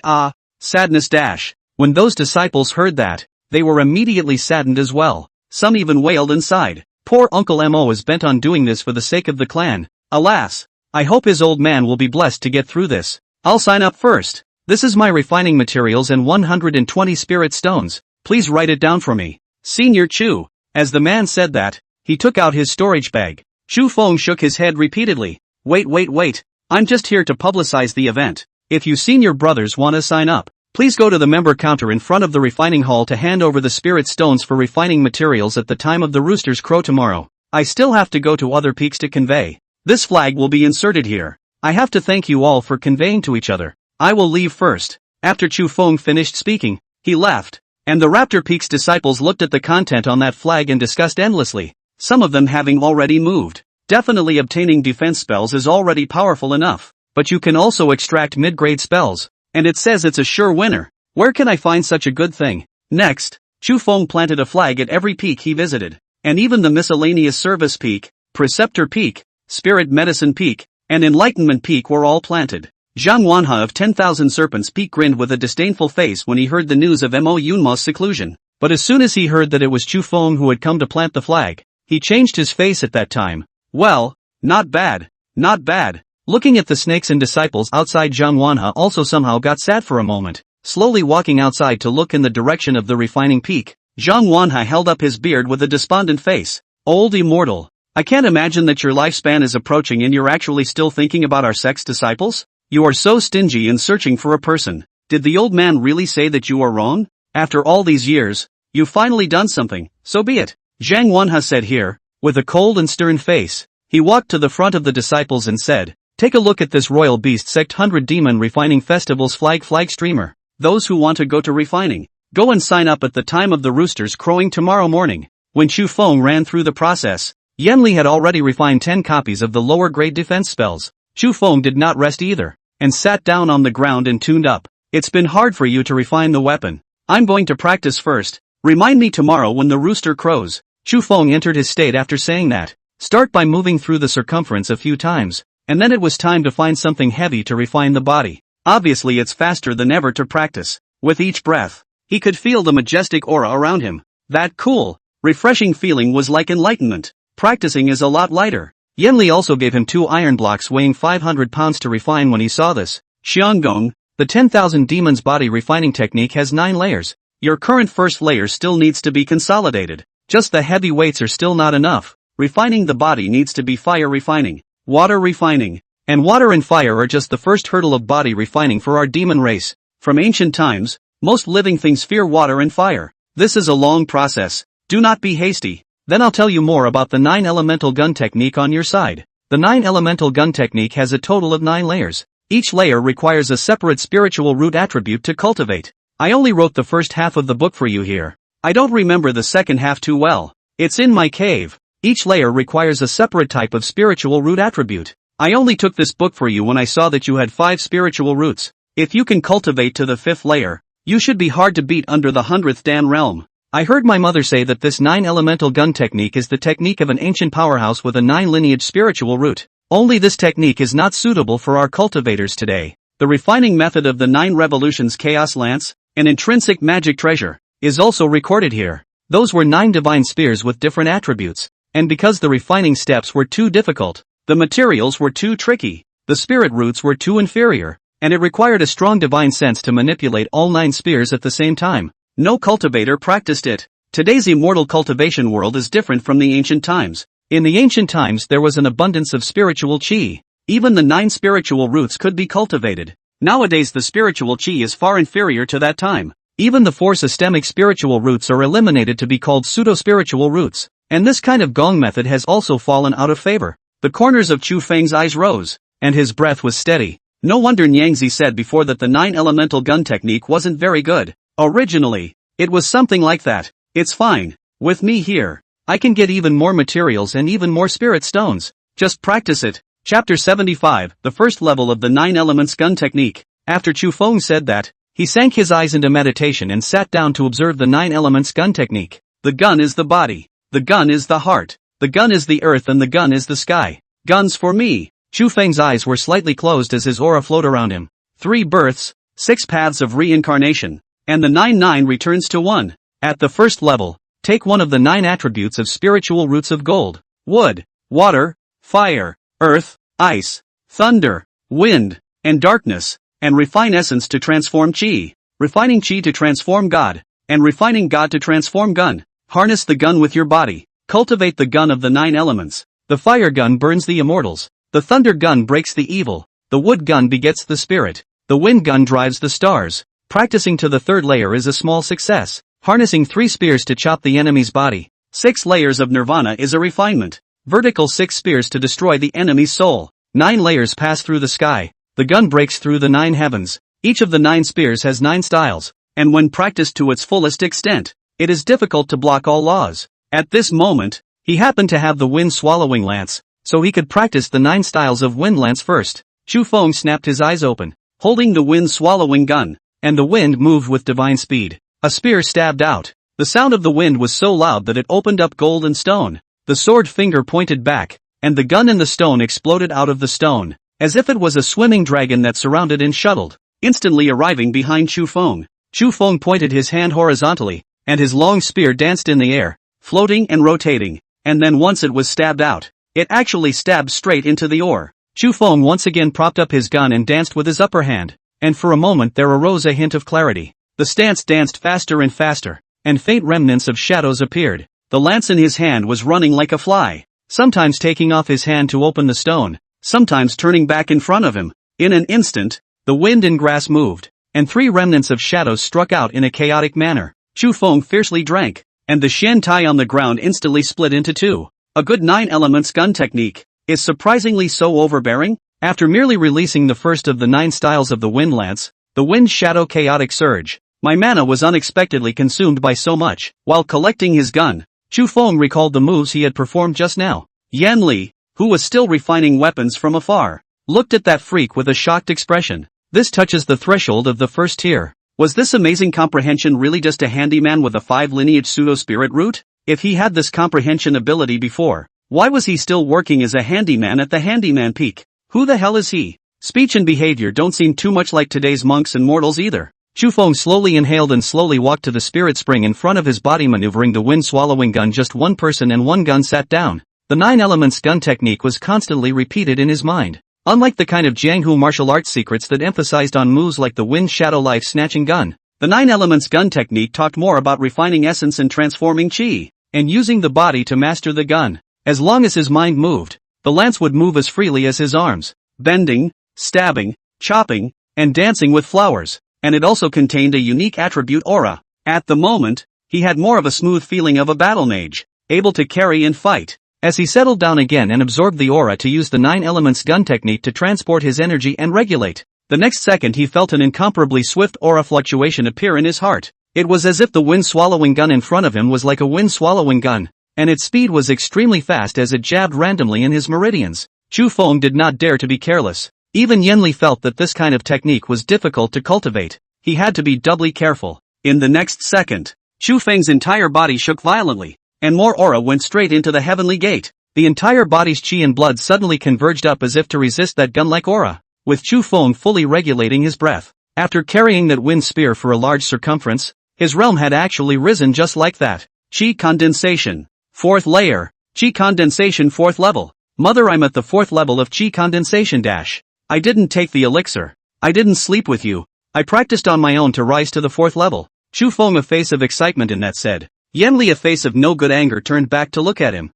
Speaker 1: sadness dash. When those disciples heard that, they were immediately saddened as well. Some even wailed inside. Poor Uncle Mo is bent on doing this for the sake of the clan. Alas, I hope his old man will be blessed to get through this. I'll sign up first. This is my refining materials and 120 spirit stones. Please write it down for me. Senior Chu. As the man said that, he took out his storage bag. Chu Feng shook his head repeatedly. Wait. I'm just here to publicize the event. If you senior brothers want to sign up, please go to the member counter in front of the refining hall to hand over the spirit stones for refining materials at the time of the rooster's crow tomorrow. I still have to go to other peaks to convey. This flag will be inserted here. I have to thank you all for conveying to each other. I will leave first. After Chu Feng finished speaking, he left, And the Raptor Peak's disciples looked at the content on that flag and discussed endlessly, some of them having already moved. Definitely obtaining defense spells is already powerful enough, but you can also extract mid-grade spells, and it says it's a sure winner. Where can I find such a good thing? Next, Chu Feng planted a flag at every peak he visited, and even the miscellaneous service peak, preceptor peak, spirit medicine peak, and enlightenment peak were all planted. Zhang Wanha of 10,000 Serpents Peak grinned with a disdainful face when he heard the news of Mo Yunma's seclusion, but as soon as he heard that it was Chu Feng who had come to plant the flag, he changed his face at that time. Well, not bad, not bad. Looking at the snakes and disciples outside, Zhang Wanha also somehow got sad for a moment. Slowly walking outside to look in the direction of the refining peak, Zhang Wanha held up his beard with a despondent face. Old immortal, I can't imagine that your lifespan is approaching and you're actually still thinking about our sect's disciples? You are so stingy in searching for a person. Did the old man really say that you are wrong? After all these years, you've finally done something, so be it. Zhang Wanha said here, with a cold and stern face. He walked to the front of the disciples and said, take a look at this Royal Beast Sect 100 Demon Refining Festival's flag streamer. Those who want to go to refining, go and sign up at the time of the roosters crowing tomorrow morning. When Chu Feng ran through the process, Yanli had already refined 10 copies of the lower grade defense spells. Chu Feng did not rest either, and sat down on the ground and tuned up. It's been hard for you to refine the weapon. I'm going to practice first. Remind me tomorrow when the rooster crows. Chu Feng entered his state after saying that. Start by moving through the circumference a few times, and then it was time to find something heavy to refine the body. Obviously it's faster than ever to practice. With each breath, he could feel the majestic aura around him. That cool, refreshing feeling was like enlightenment. Practicing is a lot lighter. Yanli also gave him 2 iron blocks weighing 500 pounds to refine when he saw this. Xianggong, the 10,000 demons body refining technique has 9 layers. Your current first layer still needs to be consolidated. Just the heavy weights are still not enough. Refining the body needs to be fire refining, water refining, and water and fire are just the first hurdle of body refining for our demon race. From ancient times, most living things fear water and fire. This is a long process. Do not be hasty. Then I'll tell you more about the 9 elemental gun technique on your side. The 9 elemental gun technique has a total of 9 layers. Each layer requires a separate spiritual root attribute to cultivate. I only wrote the first half of the book for you here. I don't remember the second half too well. It's in my cave. Each layer requires a separate type of spiritual root attribute. I only took this book for you when I saw that you had 5 spiritual roots. If you can cultivate to the 5th layer, you should be hard to beat under the 100th Dan realm. I heard my mother say that this 9 elemental gun technique is the technique of an ancient powerhouse with a 9 lineage spiritual root. Only this technique is not suitable for our cultivators today. The refining method of the 9 revolutions Chaos Lance, an intrinsic magic treasure, is also recorded here. Those were 9 divine spears with different attributes, and because the refining steps were too difficult, the materials were too tricky, the spirit roots were too inferior, and it required a strong divine sense to manipulate all 9 spears at the same time. No cultivator practiced it. Today's immortal cultivation world is different from the ancient times. In the ancient times there was an abundance of spiritual chi. Even the 9 spiritual roots could be cultivated. Nowadays the spiritual chi is far inferior to that time. Even the 4 systemic spiritual roots are eliminated to be called pseudo-spiritual roots. And this kind of gong method has also fallen out of favor. The corners of Chu Feng's eyes rose, and his breath was steady. No wonder Nyangzi said before that the 9 elemental gun technique wasn't very good. Originally, it was something like that. It's fine. With me here, I can get even more materials and even more spirit stones. Just practice it. Chapter 75, the first level of the 9 elements gun technique. After Chu Feng said that, he sank his eyes into meditation and sat down to observe the 9 elements gun technique. The gun is the body. The gun is the heart. The gun is the earth and the gun is the sky. Guns for me. Chu Feng's eyes were slightly closed as his aura flowed around him. 3 births, 6 paths of reincarnation, and the 9 returns to 1. At the first level, take one of the 9 attributes of spiritual roots of gold, wood, water, fire, earth, ice, thunder, wind, and darkness, and refine essence to transform chi, refining chi to transform God, and refining God to transform gun. Harness the gun with your body. Cultivate the gun of the 9 elements. The fire gun burns the immortals. The thunder gun breaks the evil. The wood gun begets the spirit. The wind gun drives the stars. Practicing to the 3rd layer is a small success. Harnessing 3 spears to chop the enemy's body. 6 layers of nirvana is a refinement. Vertical 6 spears to destroy the enemy's soul. 9 layers pass through the sky. The gun breaks through the 9 heavens. Each of the 9 spears has 9 styles, and when practiced to its fullest extent, it is difficult to block all laws. At this moment, he happened to have the wind-swallowing lance, so he could practice the 9 styles of wind lance first. Chu Feng snapped his eyes open, holding the wind-swallowing gun, and the wind moved with divine speed. A spear stabbed out. The sound of the wind was so loud that it opened up gold and stone. The sword finger pointed back, and the gun and the stone exploded out of the stone, as if it was a swimming dragon that surrounded and shuttled, instantly arriving behind Chu Feng. Chu Feng pointed his hand horizontally, and his long spear danced in the air, floating and rotating, and then once it was stabbed out, it actually stabbed straight into the ore. Chu Feng once again propped up his gun and danced with his upper hand, and for a moment there arose a hint of clarity. The stance danced faster and faster, and faint remnants of shadows appeared. The lance in his hand was running like a fly, sometimes taking off his hand to open the stone, sometimes turning back in front of him. In an instant, the wind and grass moved, and 3 remnants of shadows struck out in a chaotic manner. Chu Feng fiercely drank, and the shen tai on the ground instantly split into 2. A good 9 elements gun technique is surprisingly so overbearing. After merely releasing the first of the 9 styles of the wind lance, the wind shadow chaotic surge, my mana was unexpectedly consumed by so much. While collecting his gun, Chu Feng recalled the moves he had performed just now. Yan Li, who was still refining weapons from afar, looked at that freak with a shocked expression. This touches the threshold of the first tier. Was this amazing comprehension really just a handyman with a 5 lineage pseudo-spirit root? If he had this comprehension ability before, why was he still working as a handyman at the handyman peak? Who the hell is he? Speech and behavior don't seem too much like today's monks and mortals either. Chu Feng slowly inhaled and slowly walked to the spirit spring in front of his body, maneuvering the wind-swallowing gun. Just 1 person and 1 gun sat down. The 9 elements gun technique was constantly repeated in his mind. Unlike the kind of Jianghu martial arts secrets that emphasized on moves like the wind shadow life snatching gun, the 9 elements gun technique talked more about refining essence and transforming chi, and using the body to master the gun. As long as his mind moved, the lance would move as freely as his arms, bending, stabbing, chopping, and dancing with flowers. And it also contained a unique attribute aura. At the moment, he had more of a smooth feeling of a battle mage, able to carry and fight. As he settled down again and absorbed the aura to use the 9 elements gun technique to transport his energy and regulate, the next second he felt an incomparably swift aura fluctuation appear in his heart. It was as if the wind-swallowing gun in front of him was like a wind-swallowing gun, and its speed was extremely fast as it jabbed randomly in his meridians. Chu Feng did not dare to be careless. Even Yan Li felt that this kind of technique was difficult to cultivate. He had to be doubly careful. In the next second, Chu Feng's entire body shook violently, and more aura went straight into the heavenly gate. The entire body's chi and blood suddenly converged up as if to resist that gun-like aura, with Chu Feng fully regulating his breath. After carrying that wind spear for a large circumference, his realm had actually risen just like that. Chi condensation. 4th layer. Chi condensation 4th level. Mother, I'm at the 4th level of chi condensation dash. I didn't take the elixir. I didn't sleep with you. I practiced on my own to rise to the 4th level. Chu Feng, a face of excitement in that said. Yan Li, a face of no good anger, turned back to look at him.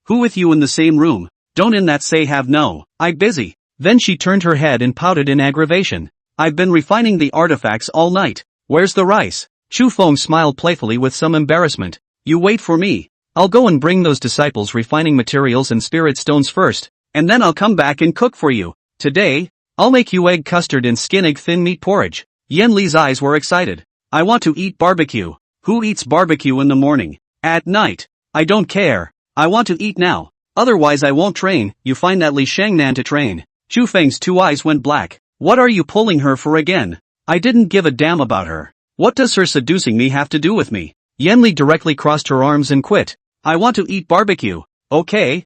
Speaker 1: Who with you in the same room? Don't in that say have no. I busy. Then she turned her head and pouted in aggravation. I've been refining the artifacts all night. Where's the rice? Chu Feng smiled playfully with some embarrassment. You wait for me. I'll go and bring those disciples refining materials and spirit stones first, and then I'll come back and cook for you. Today, I'll make you egg custard and skin egg thin meat porridge. Yan Li's eyes were excited. I want to eat barbecue. Who eats barbecue in the morning? At night? I don't care. I want to eat now. Otherwise I won't train. You find that Li Shangnan to train. Chu Feng's 2 eyes went black. What are you pulling her for again? I didn't give a damn about her. What does her seducing me have to do with me? Yan Li directly crossed her arms and quit. I want to eat barbecue. Okay.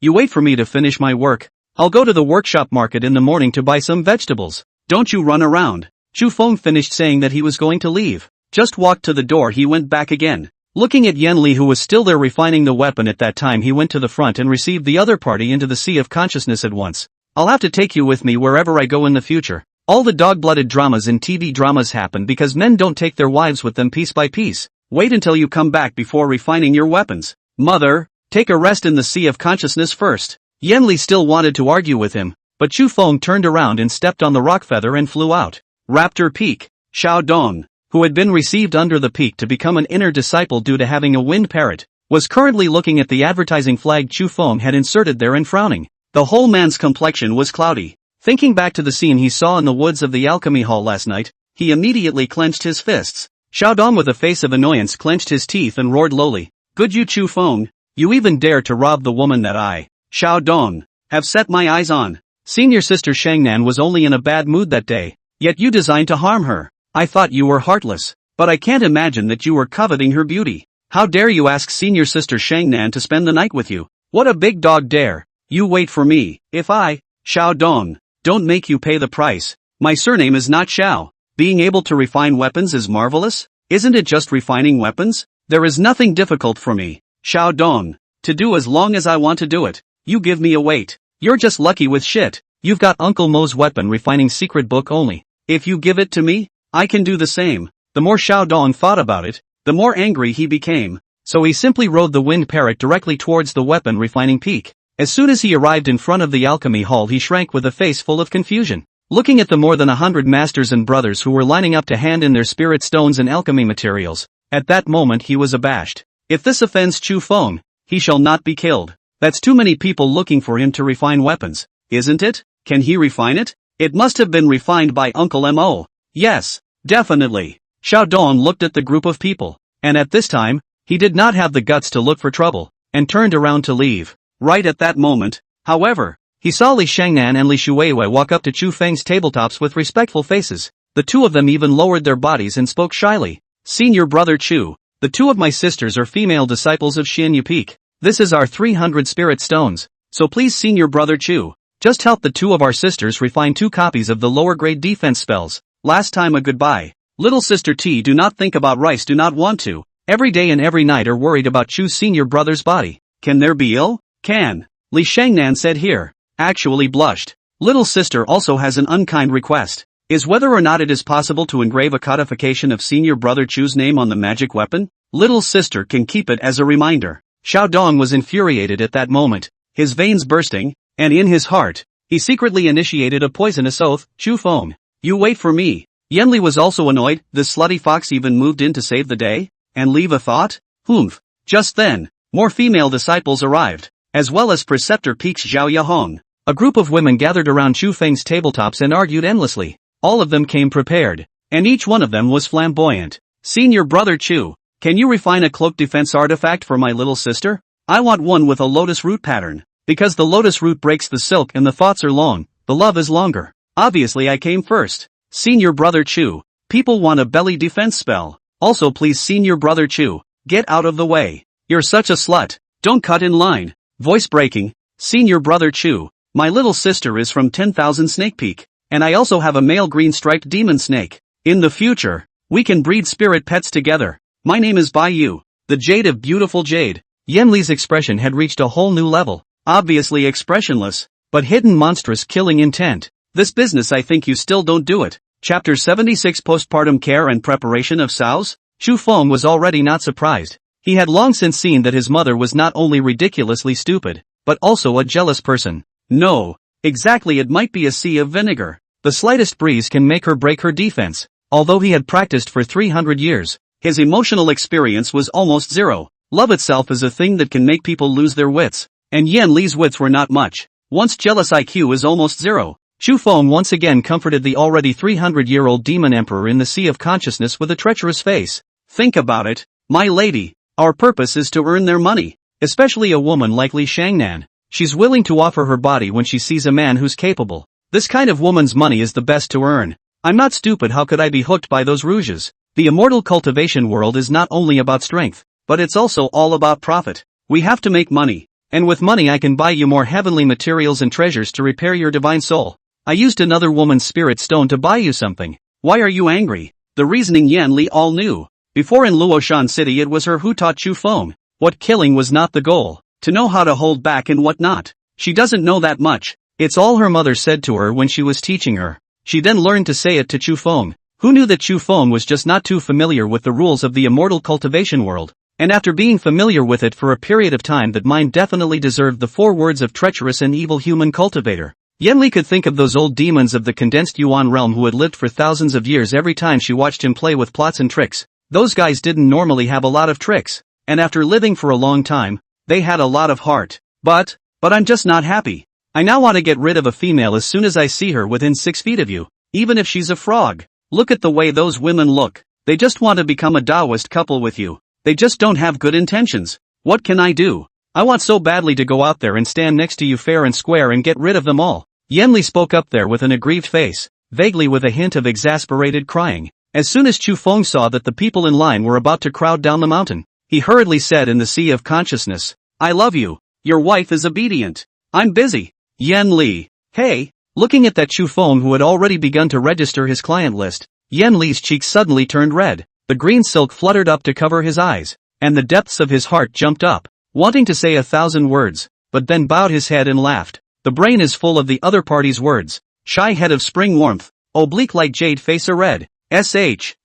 Speaker 1: You wait for me to finish my work. I'll go to the workshop market in the morning to buy some vegetables. Don't you run around. Chu Feng finished saying that he was going to leave. Just walked to the door, he went back again. Looking at Yan Li, who was still there refining the weapon at that time, he went to the front and received the other party into the sea of consciousness at once. I'll have to take you with me wherever I go in the future. All the dog-blooded dramas in TV dramas happen because men don't take their wives with them piece by piece. Wait until you come back before refining your weapons. Mother, take a rest in the sea of consciousness first. Yan Li still wanted to argue with him, but Chu Feng turned around and stepped on the rock feather and flew out. Raptor Peak. Xiao Dong, who had been received under the peak to become an inner disciple due to having a wind parrot, was currently looking at the advertising flag Chu Feng had inserted there and frowning. The whole man's complexion was cloudy. Thinking back to the scene he saw in the woods of the alchemy hall last night, he immediately clenched his fists. Xiaodong with a face of annoyance clenched his teeth and roared lowly. Good you Chu Feng, you even dare to rob the woman that I, Xiaodong, have set my eyes on. Senior sister Shangnan was only in a bad mood that day, yet you designed to harm her. I thought you were heartless, but I can't imagine that you were coveting her beauty. How dare you ask senior sister Shangnan to spend the night with you? What a big dog dare. You wait for me, if I, Xiaodong, don't make you pay the price. My surname is not Xiao. Being able to refine weapons is marvelous. Isn't it just refining weapons? There is nothing difficult for me, Xiaodong, to do as long as I want to do it. You give me a weight. You're just lucky with shit. You've got Uncle Mo's weapon refining secret book only. If you give it to me, I can do the same. The more Xiaodong thought about it, the more angry he became. So he simply rode the winged parrot directly towards the weapon refining peak. As soon as he arrived in front of the alchemy hall, he shrank with a face full of confusion. Looking at the more than 100 masters and brothers who were lining up to hand in their spirit stones and alchemy materials, at that moment he was abashed. If this offends Chu Feng, he shall not be killed. That's too many people looking for him to refine weapons, isn't it? Can he refine it? It must have been refined by Uncle Mo. Yes, definitely. Xiaodong looked at the group of people, and at this time, he did not have the guts to look for trouble, and turned around to leave. Right at that moment, however, he saw Li Shangnan and Li Shuiwei walk up to Chu Feng's tabletops with respectful faces. The two of them even lowered their bodies and spoke shyly. Senior brother Chu, the two of my sisters are female disciples of Xin Yupik. This is our 300 spirit stones, so please senior brother Chu, just help the two of our sisters refine 2 copies of the lower grade defense spells. Last time a goodbye. Little sister T do not think about rice, do not want to. Every day and every night are worried about Chu's senior brother's body. Can there be ill? Can. Li Shangnan said here. Actually blushed. Little sister also has an unkind request. Is whether or not it is possible to engrave a codification of senior brother Chu's name on the magic weapon? Little sister can keep it as a reminder. Xiaodong was infuriated at that moment, his veins bursting, and in his heart, he secretly initiated a poisonous oath. Chu Feng, you wait for me. Yanli was also annoyed. This slutty fox even moved in to save the day? And leave a thought? Humph. Just then, more female disciples arrived, as well as Preceptor Peaks Zhao Yahong. A group of women gathered around Chu Feng's tabletops and argued endlessly. All of them came prepared, and each one of them was flamboyant. Senior brother Chu, can you refine a cloak defense artifact for my little sister? I want one with a lotus root pattern, because the lotus root breaks the silk and the thoughts are long, the love is longer. Obviously I came first. Senior brother Chu, people want a belly defense spell. Also please senior brother Chu, get out of the way. You're such a slut. Don't cut in line. Voice breaking. Senior brother Chu, my little sister is from 10,000 Snake Peak, and I also have a male green striped demon snake. In the future, we can breed spirit pets together. My name is Bai Yu, the Jade of Beautiful Jade. Yan Li's expression had reached a whole new level. Obviously expressionless, but hidden monstrous killing intent. This business I think you still don't do it. Chapter 76 Postpartum Care and Preparation of Sows? Chu Feng was already not surprised. He had long since seen that his mother was not only ridiculously stupid, but also a jealous person. No, exactly, it might be a sea of vinegar. The slightest breeze can make her break her defense. Although he had practiced for 300 years, his emotional experience was almost zero. Love itself is a thing that can make people lose their wits. And Yan Li's wits were not much. Once jealous IQ is almost zero. Chu Feng once again comforted the already 300-year-old demon emperor in the sea of consciousness with a treacherous face. Think about it, my lady. Our purpose is to earn their money. Especially a woman like Li Shangnan. She's willing to offer her body when she sees a man who's capable. This kind of woman's money is the best to earn. I'm not stupid, how could I be hooked by those rouges? The immortal cultivation world is not only about strength, but it's also all about profit. We have to make money. And with money I can buy you more heavenly materials and treasures to repair your divine soul. I used another woman's spirit stone to buy you something. Why are you angry? The reasoning Yan Li all knew. Before in Luoshan City it was her who taught Chu Feng what killing was not the goal, to know how to hold back and what not. She doesn't know that much. It's all her mother said to her when she was teaching her. She then learned to say it to Chu Feng, who knew that Chu Feng was just not too familiar with the rules of the immortal cultivation world. And after being familiar with it for a period of time, that mind definitely deserved the 4 words of treacherous and evil human cultivator. Yan Li could think of those old demons of the condensed Yuan realm who had lived for thousands of years every time she watched him play with plots and tricks. Those guys didn't normally have a lot of tricks, and after living for a long time, they had a lot of heart. But I'm just not happy. I now want to get rid of a female as soon as I see her within 6 feet of you, even if she's a frog. Look at the way those women look. They just want to become a Taoist couple with you. They just don't have good intentions. What can I do? I want so badly to go out there and stand next to you fair and square and get rid of them all. Yanli spoke up there with an aggrieved face, vaguely with a hint of exasperated crying. As soon as Chu Feng saw that the people in line were about to crowd down the mountain, he hurriedly said in the sea of consciousness, I love you. Your wife is obedient. I'm busy. Yan Li. Hey. Looking at that Chu Feng who had already begun to register his client list, Yan Li's cheeks suddenly turned red, the green silk fluttered up to cover his eyes, and the depths of his heart jumped up, wanting to say 1,000 words, but then bowed his head and laughed. The brain is full of the other party's words. Shy head of spring warmth, oblique light jade face a red.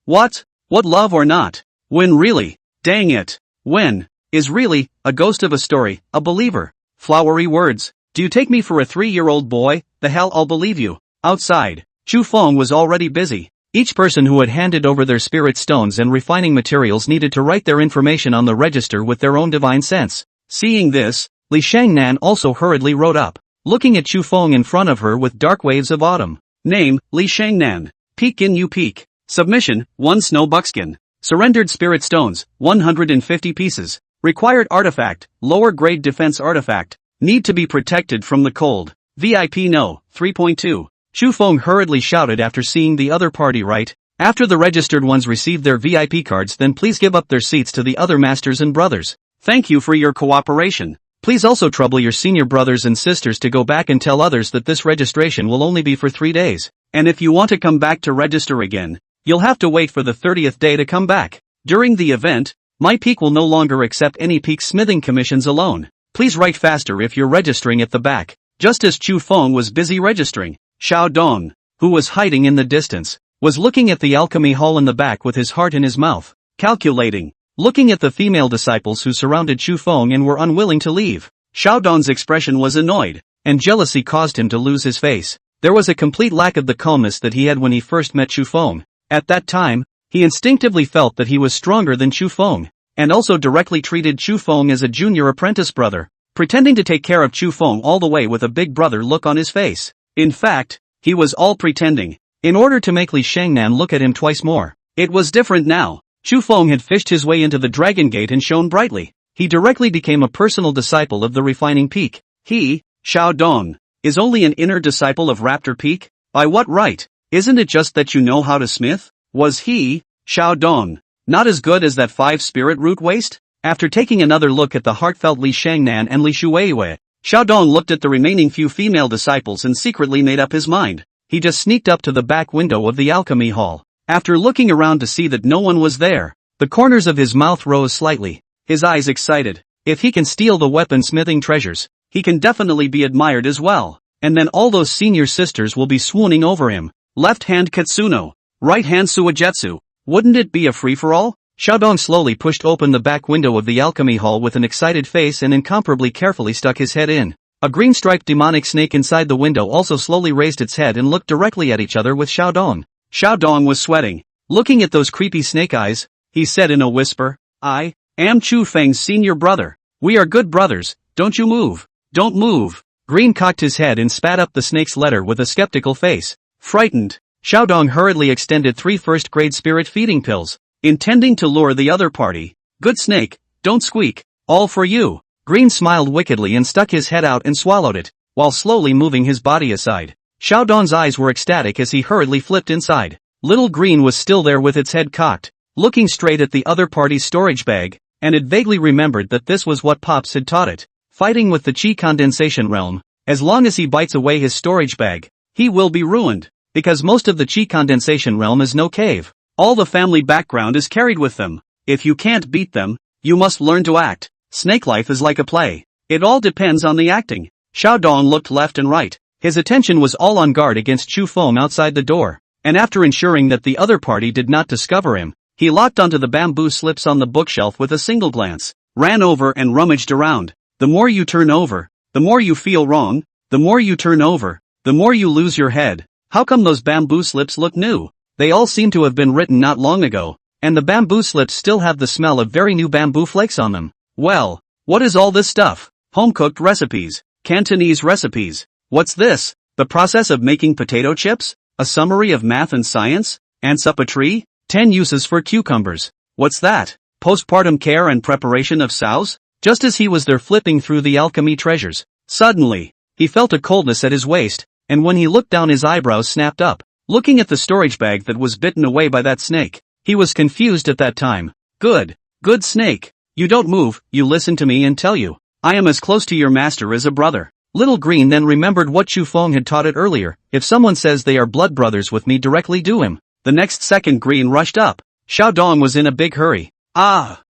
Speaker 1: What? What love or not? When really? Dang it. When? Is really, a ghost of a story, a believer. Flowery words. Do you take me for a 3-year-old boy? The hell I'll believe you. Outside, Chu Feng was already busy. Each person who had handed over their spirit stones and refining materials needed to write their information on the register with their own divine sense. Seeing this, Li Shangnan also hurriedly wrote up, looking at Chu Feng in front of her with dark waves of autumn. Name, Li Shangnan. Peek in you peek. Submission, 1 snow buckskin. Surrendered spirit stones, 150 pieces. Required artifact, lower grade defense artifact. Need to be protected from the cold. VIP no, 3.2. Chu Feng hurriedly shouted after seeing the other party write, after the registered ones receive their VIP cards then please give up their seats to the other masters and brothers. Thank you for your cooperation. Please also trouble your senior brothers and sisters to go back and tell others that this registration will only be for 3 days. And if you want to come back to register again, you'll have to wait for the 30th day to come back. During the event, my peak will no longer accept any peak smithing commissions alone. Please write faster if you're registering at the back. Just as Chu Feng was busy registering, Xiao Dong, who was hiding in the distance, was looking at the alchemy hall in the back with his heart in his mouth, calculating, looking at the female disciples who surrounded Chu Feng and were unwilling to leave. Xiao Dong's expression was annoyed, and jealousy caused him to lose his face. There was a complete lack of the calmness that he had when he first met Chu Feng. At that time, he instinctively felt that he was stronger than Chu Feng, and also directly treated Chu Feng as a junior apprentice brother, pretending to take care of Chu Feng all the way with a big brother look on his face. In fact, he was all pretending, in order to make Li Shangnan look at him twice more. It was different now. Chu Feng had fished his way into the Dragon Gate and shone brightly. He directly became a personal disciple of the Refining Peak. He, Xiao Dong, is only an inner disciple of Raptor Peak? By what right? Isn't it just that you know how to smith? Was he, Xiao Dong, not as good as that 5 spirit root waste? After taking another look at the heartfelt Li Shangnan and Li Shuiwei, Xiao Dong looked at the remaining few female disciples and secretly made up his mind. He just sneaked up to the back window of the alchemy hall. After looking around to see that no one was there, the corners of his mouth rose slightly, his eyes excited. If he can steal the weaponsmithing treasures, he can definitely be admired as well. And then all those senior sisters will be swooning over him. Left hand Katsuno, right hand Suijetsu. Wouldn't it be a free-for-all? Xiao Dong slowly pushed open the back window of the alchemy hall with an excited face and incomparably carefully stuck his head in. A green-striped demonic snake inside the window also slowly raised its head and looked directly at each other with Xiao Dong. Xiao Dong was sweating. Looking at those creepy snake eyes, he said in a whisper, I am Chu Feng's senior brother. We are good brothers, don't you move. Don't move. Green cocked his head and spat up the snake's letter with a skeptical face. Frightened, Xiao Dong hurriedly extended 3 first-grade spirit feeding pills, intending to lure the other party. Good snake, don't squeak, all for you. Green smiled wickedly and stuck his head out and swallowed it, while slowly moving his body aside. Xiao Dong's eyes were ecstatic as he hurriedly flipped inside. Little Green was still there with its head cocked, looking straight at the other party's storage bag, and it vaguely remembered that this was what Pops had taught it. Fighting with the Qi condensation realm, as long as he bites away his storage bag, he will be ruined, because most of the Qi condensation realm is no cave. All the family background is carried with them. If you can't beat them, you must learn to act. Snake life is like a play. It all depends on the acting. Xiao Dong looked left and right. His attention was all on guard against Chu Feng outside the door, and after ensuring that the other party did not discover him, he locked onto the bamboo slips on the bookshelf with a single glance, ran over and rummaged around. The more you turn over, the more you feel wrong. The more you turn over, the more you lose your head. How come those bamboo slips look new? They all seem to have been written not long ago, and the bamboo slips still have the smell of very new bamboo flakes on them. Well, what is all this stuff? Home-cooked recipes, Cantonese recipes. What's this? The process of making potato chips? A summary of math and science? Ants up a tree? 10 uses for cucumbers. What's that? Postpartum care and preparation of sows? Just as he was there flipping through the alchemy treasures, suddenly, he felt a coldness at his waist, and when he looked down his eyebrows snapped up. Looking at the storage bag that was bitten away by that snake, he was confused at that time. Good snake. You don't move, you listen to me and tell you. I am as close to your master as a brother. Little Green then remembered what Chu Feng had taught it earlier. If someone says they are blood brothers with me, directly do him. The next second Green rushed up. Xiao Dong was in a big hurry.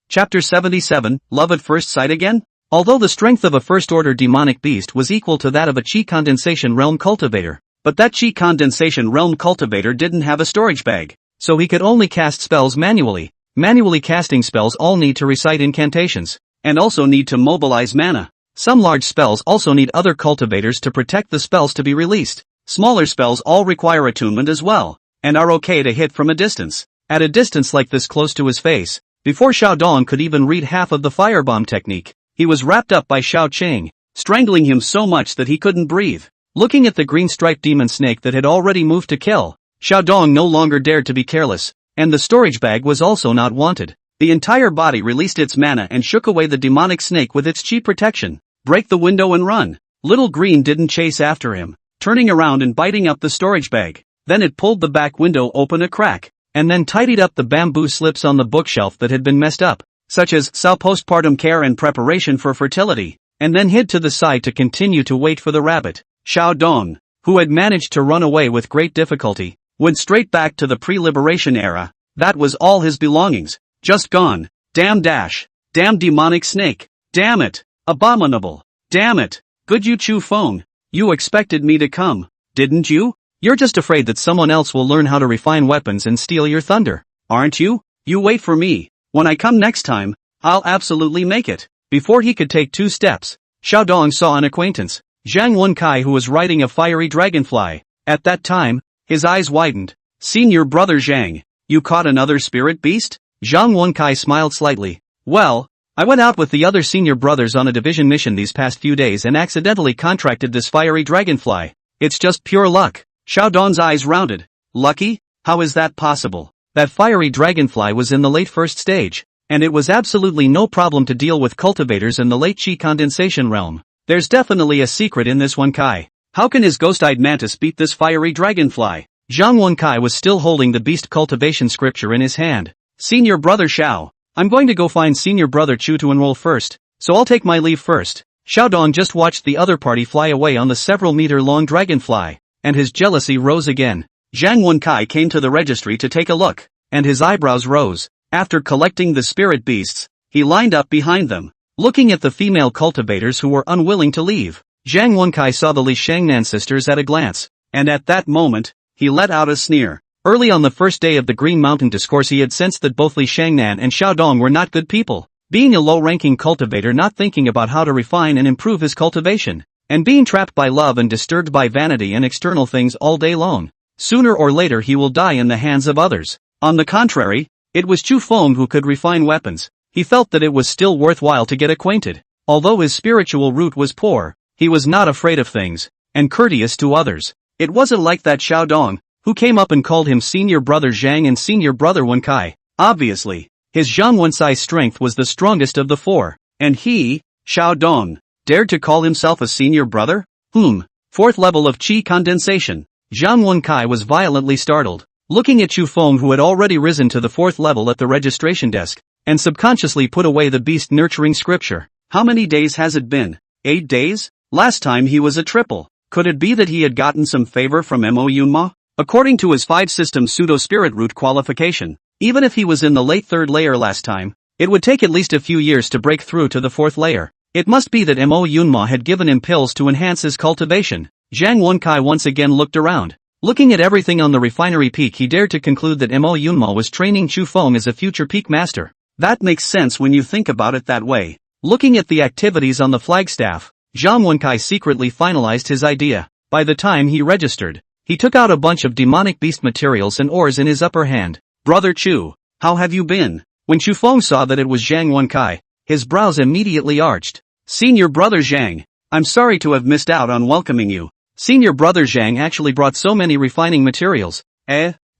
Speaker 1: Chapter 77, Love at First Sight again? Although the strength of a first-order demonic beast was equal to that of a Qi Condensation Realm cultivator, but that Qi Condensation Realm cultivator didn't have a storage bag, so he could only cast spells manually. Manually casting spells all need to recite incantations, and also need to mobilize mana. Some large spells also need other cultivators to protect the spells to be released. Smaller spells all require attunement as well, and are okay to hit from a distance. At a distance like this close to his face, before Xiao Dong could even read half of the firebomb technique, he was wrapped up by Xiao Qing, strangling him so much that he couldn't breathe. Looking at the green-striped demon snake that had already moved to kill, Xiao Dong no longer dared to be careless, and the storage bag was also not wanted. The entire body released its mana and shook away the demonic snake with its chi protection. Break the window and run. Little Green didn't chase after him, turning around and biting up the storage bag. Then it pulled the back window open a crack, and then tidied up the bamboo slips on the bookshelf that had been messed up, such as Sao postpartum care and preparation for fertility, and then hid to the side to continue to wait for the rabbit. Xiao Dong, who had managed to run away with great difficulty, went straight back to the pre-liberation era. That was all his belongings. Just gone. Damn dash. Damn demonic snake. Damn it. Abominable. Damn it. Good you Chu Feng. You expected me to come, didn't you? You're just afraid that someone else will learn how to refine weapons and steal your thunder, aren't you? You wait for me. When I come next time, I'll absolutely make it. Before he could take 2 steps, Xiao Dong saw an acquaintance, Zhang Wenkai, who was riding a fiery dragonfly. At that time, his eyes widened. Senior brother Zhang, you caught another spirit beast? Zhang Wenkai smiled slightly. Well, I went out with the other senior brothers on a division mission these past few days and accidentally contracted this fiery dragonfly. It's just pure luck. Xiao Dong's eyes rounded. Lucky? How is that possible? That fiery dragonfly was in the late first stage, and it was absolutely no problem to deal with cultivators in the late Qi Condensation Realm. There's definitely a secret in this Wenkai. How can his ghost-eyed mantis beat this fiery dragonfly? Zhang Wenkai was still holding the beast cultivation scripture in his hand. Senior brother Xiao, I'm going to go find senior brother Chu to enroll first, so I'll take my leave first. Xiao Dong just watched the other party fly away on the several-meter-long dragonfly, and his jealousy rose again. Zhang Wenkai came to the registry to take a look, and his eyebrows rose. After collecting the spirit beasts, he lined up behind them, looking at the female cultivators who were unwilling to leave. Zhang Wenkai saw the Li Shangnan sisters at a glance, and at that moment, he let out a sneer. Early on the first day of the Green Mountain Discourse, he had sensed that both Li Shangnan and Xiao Dong were not good people. Being a low-ranking cultivator not thinking about how to refine and improve his cultivation, and being trapped by love and disturbed by vanity and external things all day long. Sooner or later he will die in the hands of others. On the contrary, it was Chu Feng who could refine weapons. He felt that it was still worthwhile to get acquainted. Although his spiritual root was poor, he was not afraid of things, and courteous to others. It wasn't like that Xiao Dong, who came up and called him senior brother Zhang and senior brother Wenkai. Obviously, his Zhang Wensai's strength was the strongest of the 4, and he, Xiao Dong, dared to call himself a senior brother? 4th level of Qi condensation. Zhang Wenkai was violently startled, looking at Chu Feng, who had already risen to the 4th level at the registration desk, and subconsciously put away the beast-nurturing scripture. How many days has it been? 8 days? Last time he was a triple. Could it be that he had gotten some favor from Mo Yunma? According to his 5-system pseudo-spirit root qualification, even if he was in the late 3rd layer last time, it would take at least a few years to break through to the 4th layer. It must be that Mo Yunma had given him pills to enhance his cultivation. Zhang Wenkai once again looked around. Looking at everything on the refinery peak, he dared to conclude that Mo Yunma was training Chu Feng as a future peak master. That makes sense when you think about it that way. Looking at the activities on the flagstaff, Zhang Wenkai secretly finalized his idea. By the time he registered, he took out a bunch of demonic beast materials and ores in his upper hand. Brother Chu, how have you been? When Chu Feng saw that it was Zhang Wenkai, his brows immediately arched. Senior brother Zhang, I'm sorry to have missed out on welcoming you. Senior brother Zhang actually brought so many refining materials.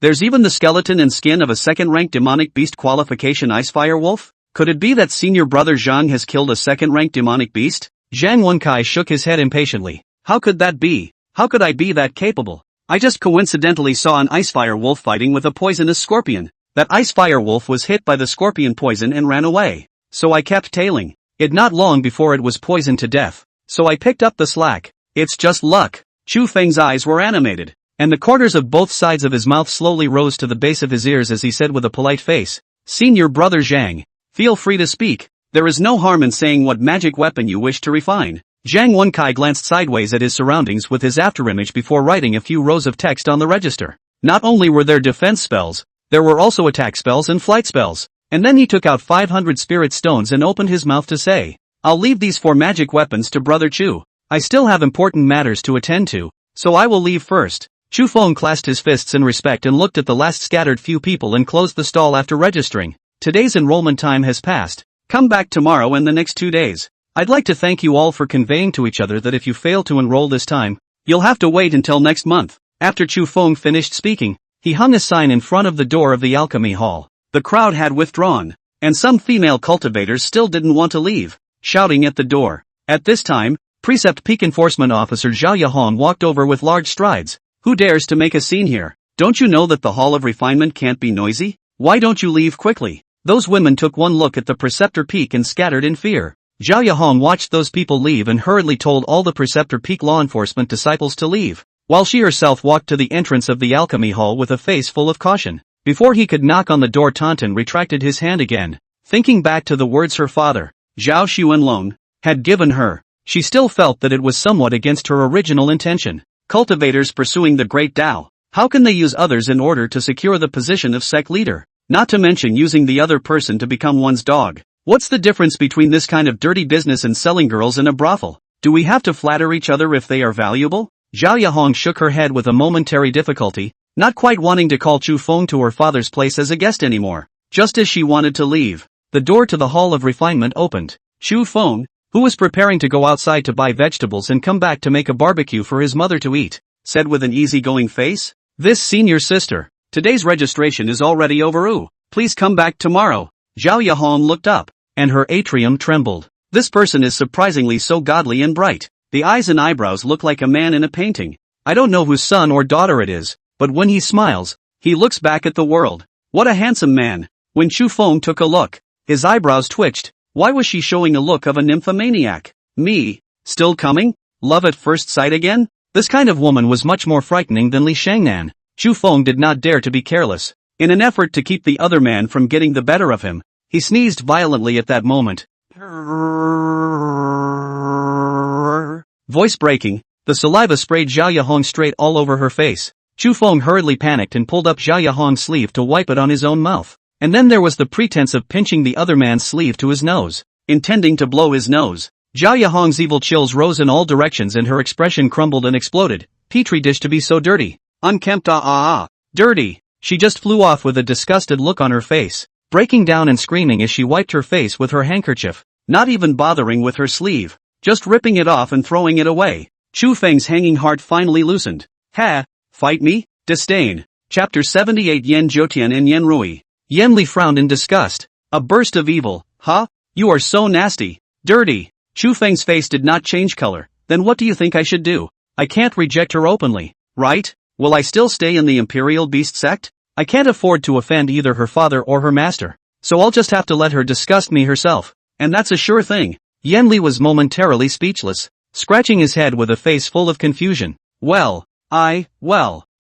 Speaker 1: There's even the skeleton and skin of a second-rank demonic beast qualification Icefire Wolf? Could it be that senior brother Zhang has killed a second-rank demonic beast? Zhang Wenkai shook his head impatiently. How could that be? How could I be that capable? I just coincidentally saw an Icefire Wolf fighting with a poisonous scorpion. That Icefire Wolf was hit by the scorpion poison and ran away. So I kept tailing it not long before it was poisoned to death. So I picked up the slack. It's just luck. Chu Feng's eyes were animated, and the corners of both sides of his mouth slowly rose to the base of his ears as he said with a polite face, Senior brother Zhang, feel free to speak. There is no harm in saying what magic weapon you wish to refine. Zhang Wenkai glanced sideways at his surroundings with his afterimage before writing a few rows of text on the register. Not only were there defense spells, there were also attack spells and flight spells. And then he took out 500 spirit stones and opened his mouth to say, I'll leave these 4 magic weapons to Brother Chu. I still have important matters to attend to, so I will leave first. Chu Feng clasped his fists in respect and looked at the last scattered few people and closed the stall after registering. Today's enrollment time has passed. Come back tomorrow and the next 2 days. I'd like to thank you all for conveying to each other that if you fail to enroll this time, you'll have to wait until next month. After Chu Feng finished speaking, he hung a sign in front of the door of the alchemy hall. The crowd had withdrawn, and some female cultivators still didn't want to leave, shouting at the door. At this time, Precept Peak Enforcement Officer Zhao Yahong walked over with large strides. Who dares to make a scene here? Don't you know that the Hall of Refinement can't be noisy? Why don't you leave quickly? Those women took one look at the Preceptor Peak and scattered in fear. Zhao Yahong watched those people leave and hurriedly told all the Preceptor Peak law enforcement disciples to leave, while she herself walked to the entrance of the alchemy hall with a face full of caution. Before he could knock on the door, Taunton retracted his hand again, thinking back to the words her father, Zhao Xuanlong, had given her. She still felt that it was somewhat against her original intention. Cultivators pursuing the Great Tao, how can they use others in order to secure the position of sect leader? Not to mention using the other person to become one's dog. What's the difference between this kind of dirty business and selling girls in a brothel? Do we have to flatter each other if they are valuable? Zhao Yahong shook her head with a momentary difficulty, not quite wanting to call Chu Feng to her father's place as a guest anymore. Just as she wanted to leave, the door to the Hall of Refinement opened. Chu Feng, who was preparing to go outside to buy vegetables and come back to make a barbecue for his mother to eat, said with an easygoing face, This senior sister, today's registration is already over. Ooh, please come back tomorrow. Zhao Yahong looked up, and her atrium trembled. This person is surprisingly so godly and bright. The eyes and eyebrows look like a man in a painting. I don't know whose son or daughter it is, but when he smiles, he looks back at the world. What a handsome man. When Chu Feng took a look, his eyebrows twitched. Why was she showing a look of a nymphomaniac? Me? Still coming? Love at first sight again? This kind of woman was much more frightening than Li Shangnan. Chu Feng did not dare to be careless. In an effort to keep the other man from getting the better of him, he sneezed violently at that moment. Voice breaking, the saliva sprayed Zhao Yahong straight all over her face. Chu Feng hurriedly panicked and pulled up Zhao Yahong's sleeve to wipe it on his own mouth. And then there was the pretense of pinching the other man's sleeve to his nose, intending to blow his nose. Zhao Yahong's evil chills rose in all directions and her expression crumbled and exploded. Petri dish to be so dirty. Unkempt dirty. She just flew off with a disgusted look on her face, breaking down and screaming as she wiped her face with her handkerchief, not even bothering with her sleeve, just ripping it off and throwing it away. Chu Feng's hanging heart finally loosened. Ha! Fight me? Disdain. Chapter 78 Yen Zhoutian and Yen Rui. Yen Li frowned in disgust. A burst of evil. Huh? You are so nasty. Dirty. Chu Feng's face did not change color. Then what do you think I should do? I can't reject her openly, right? Will I still stay in the Imperial Beast sect? I can't afford to offend either her father or her master, so I'll just have to let her disgust me herself, and that's a sure thing. Yen Li was momentarily speechless, scratching his head with a face full of confusion. Well,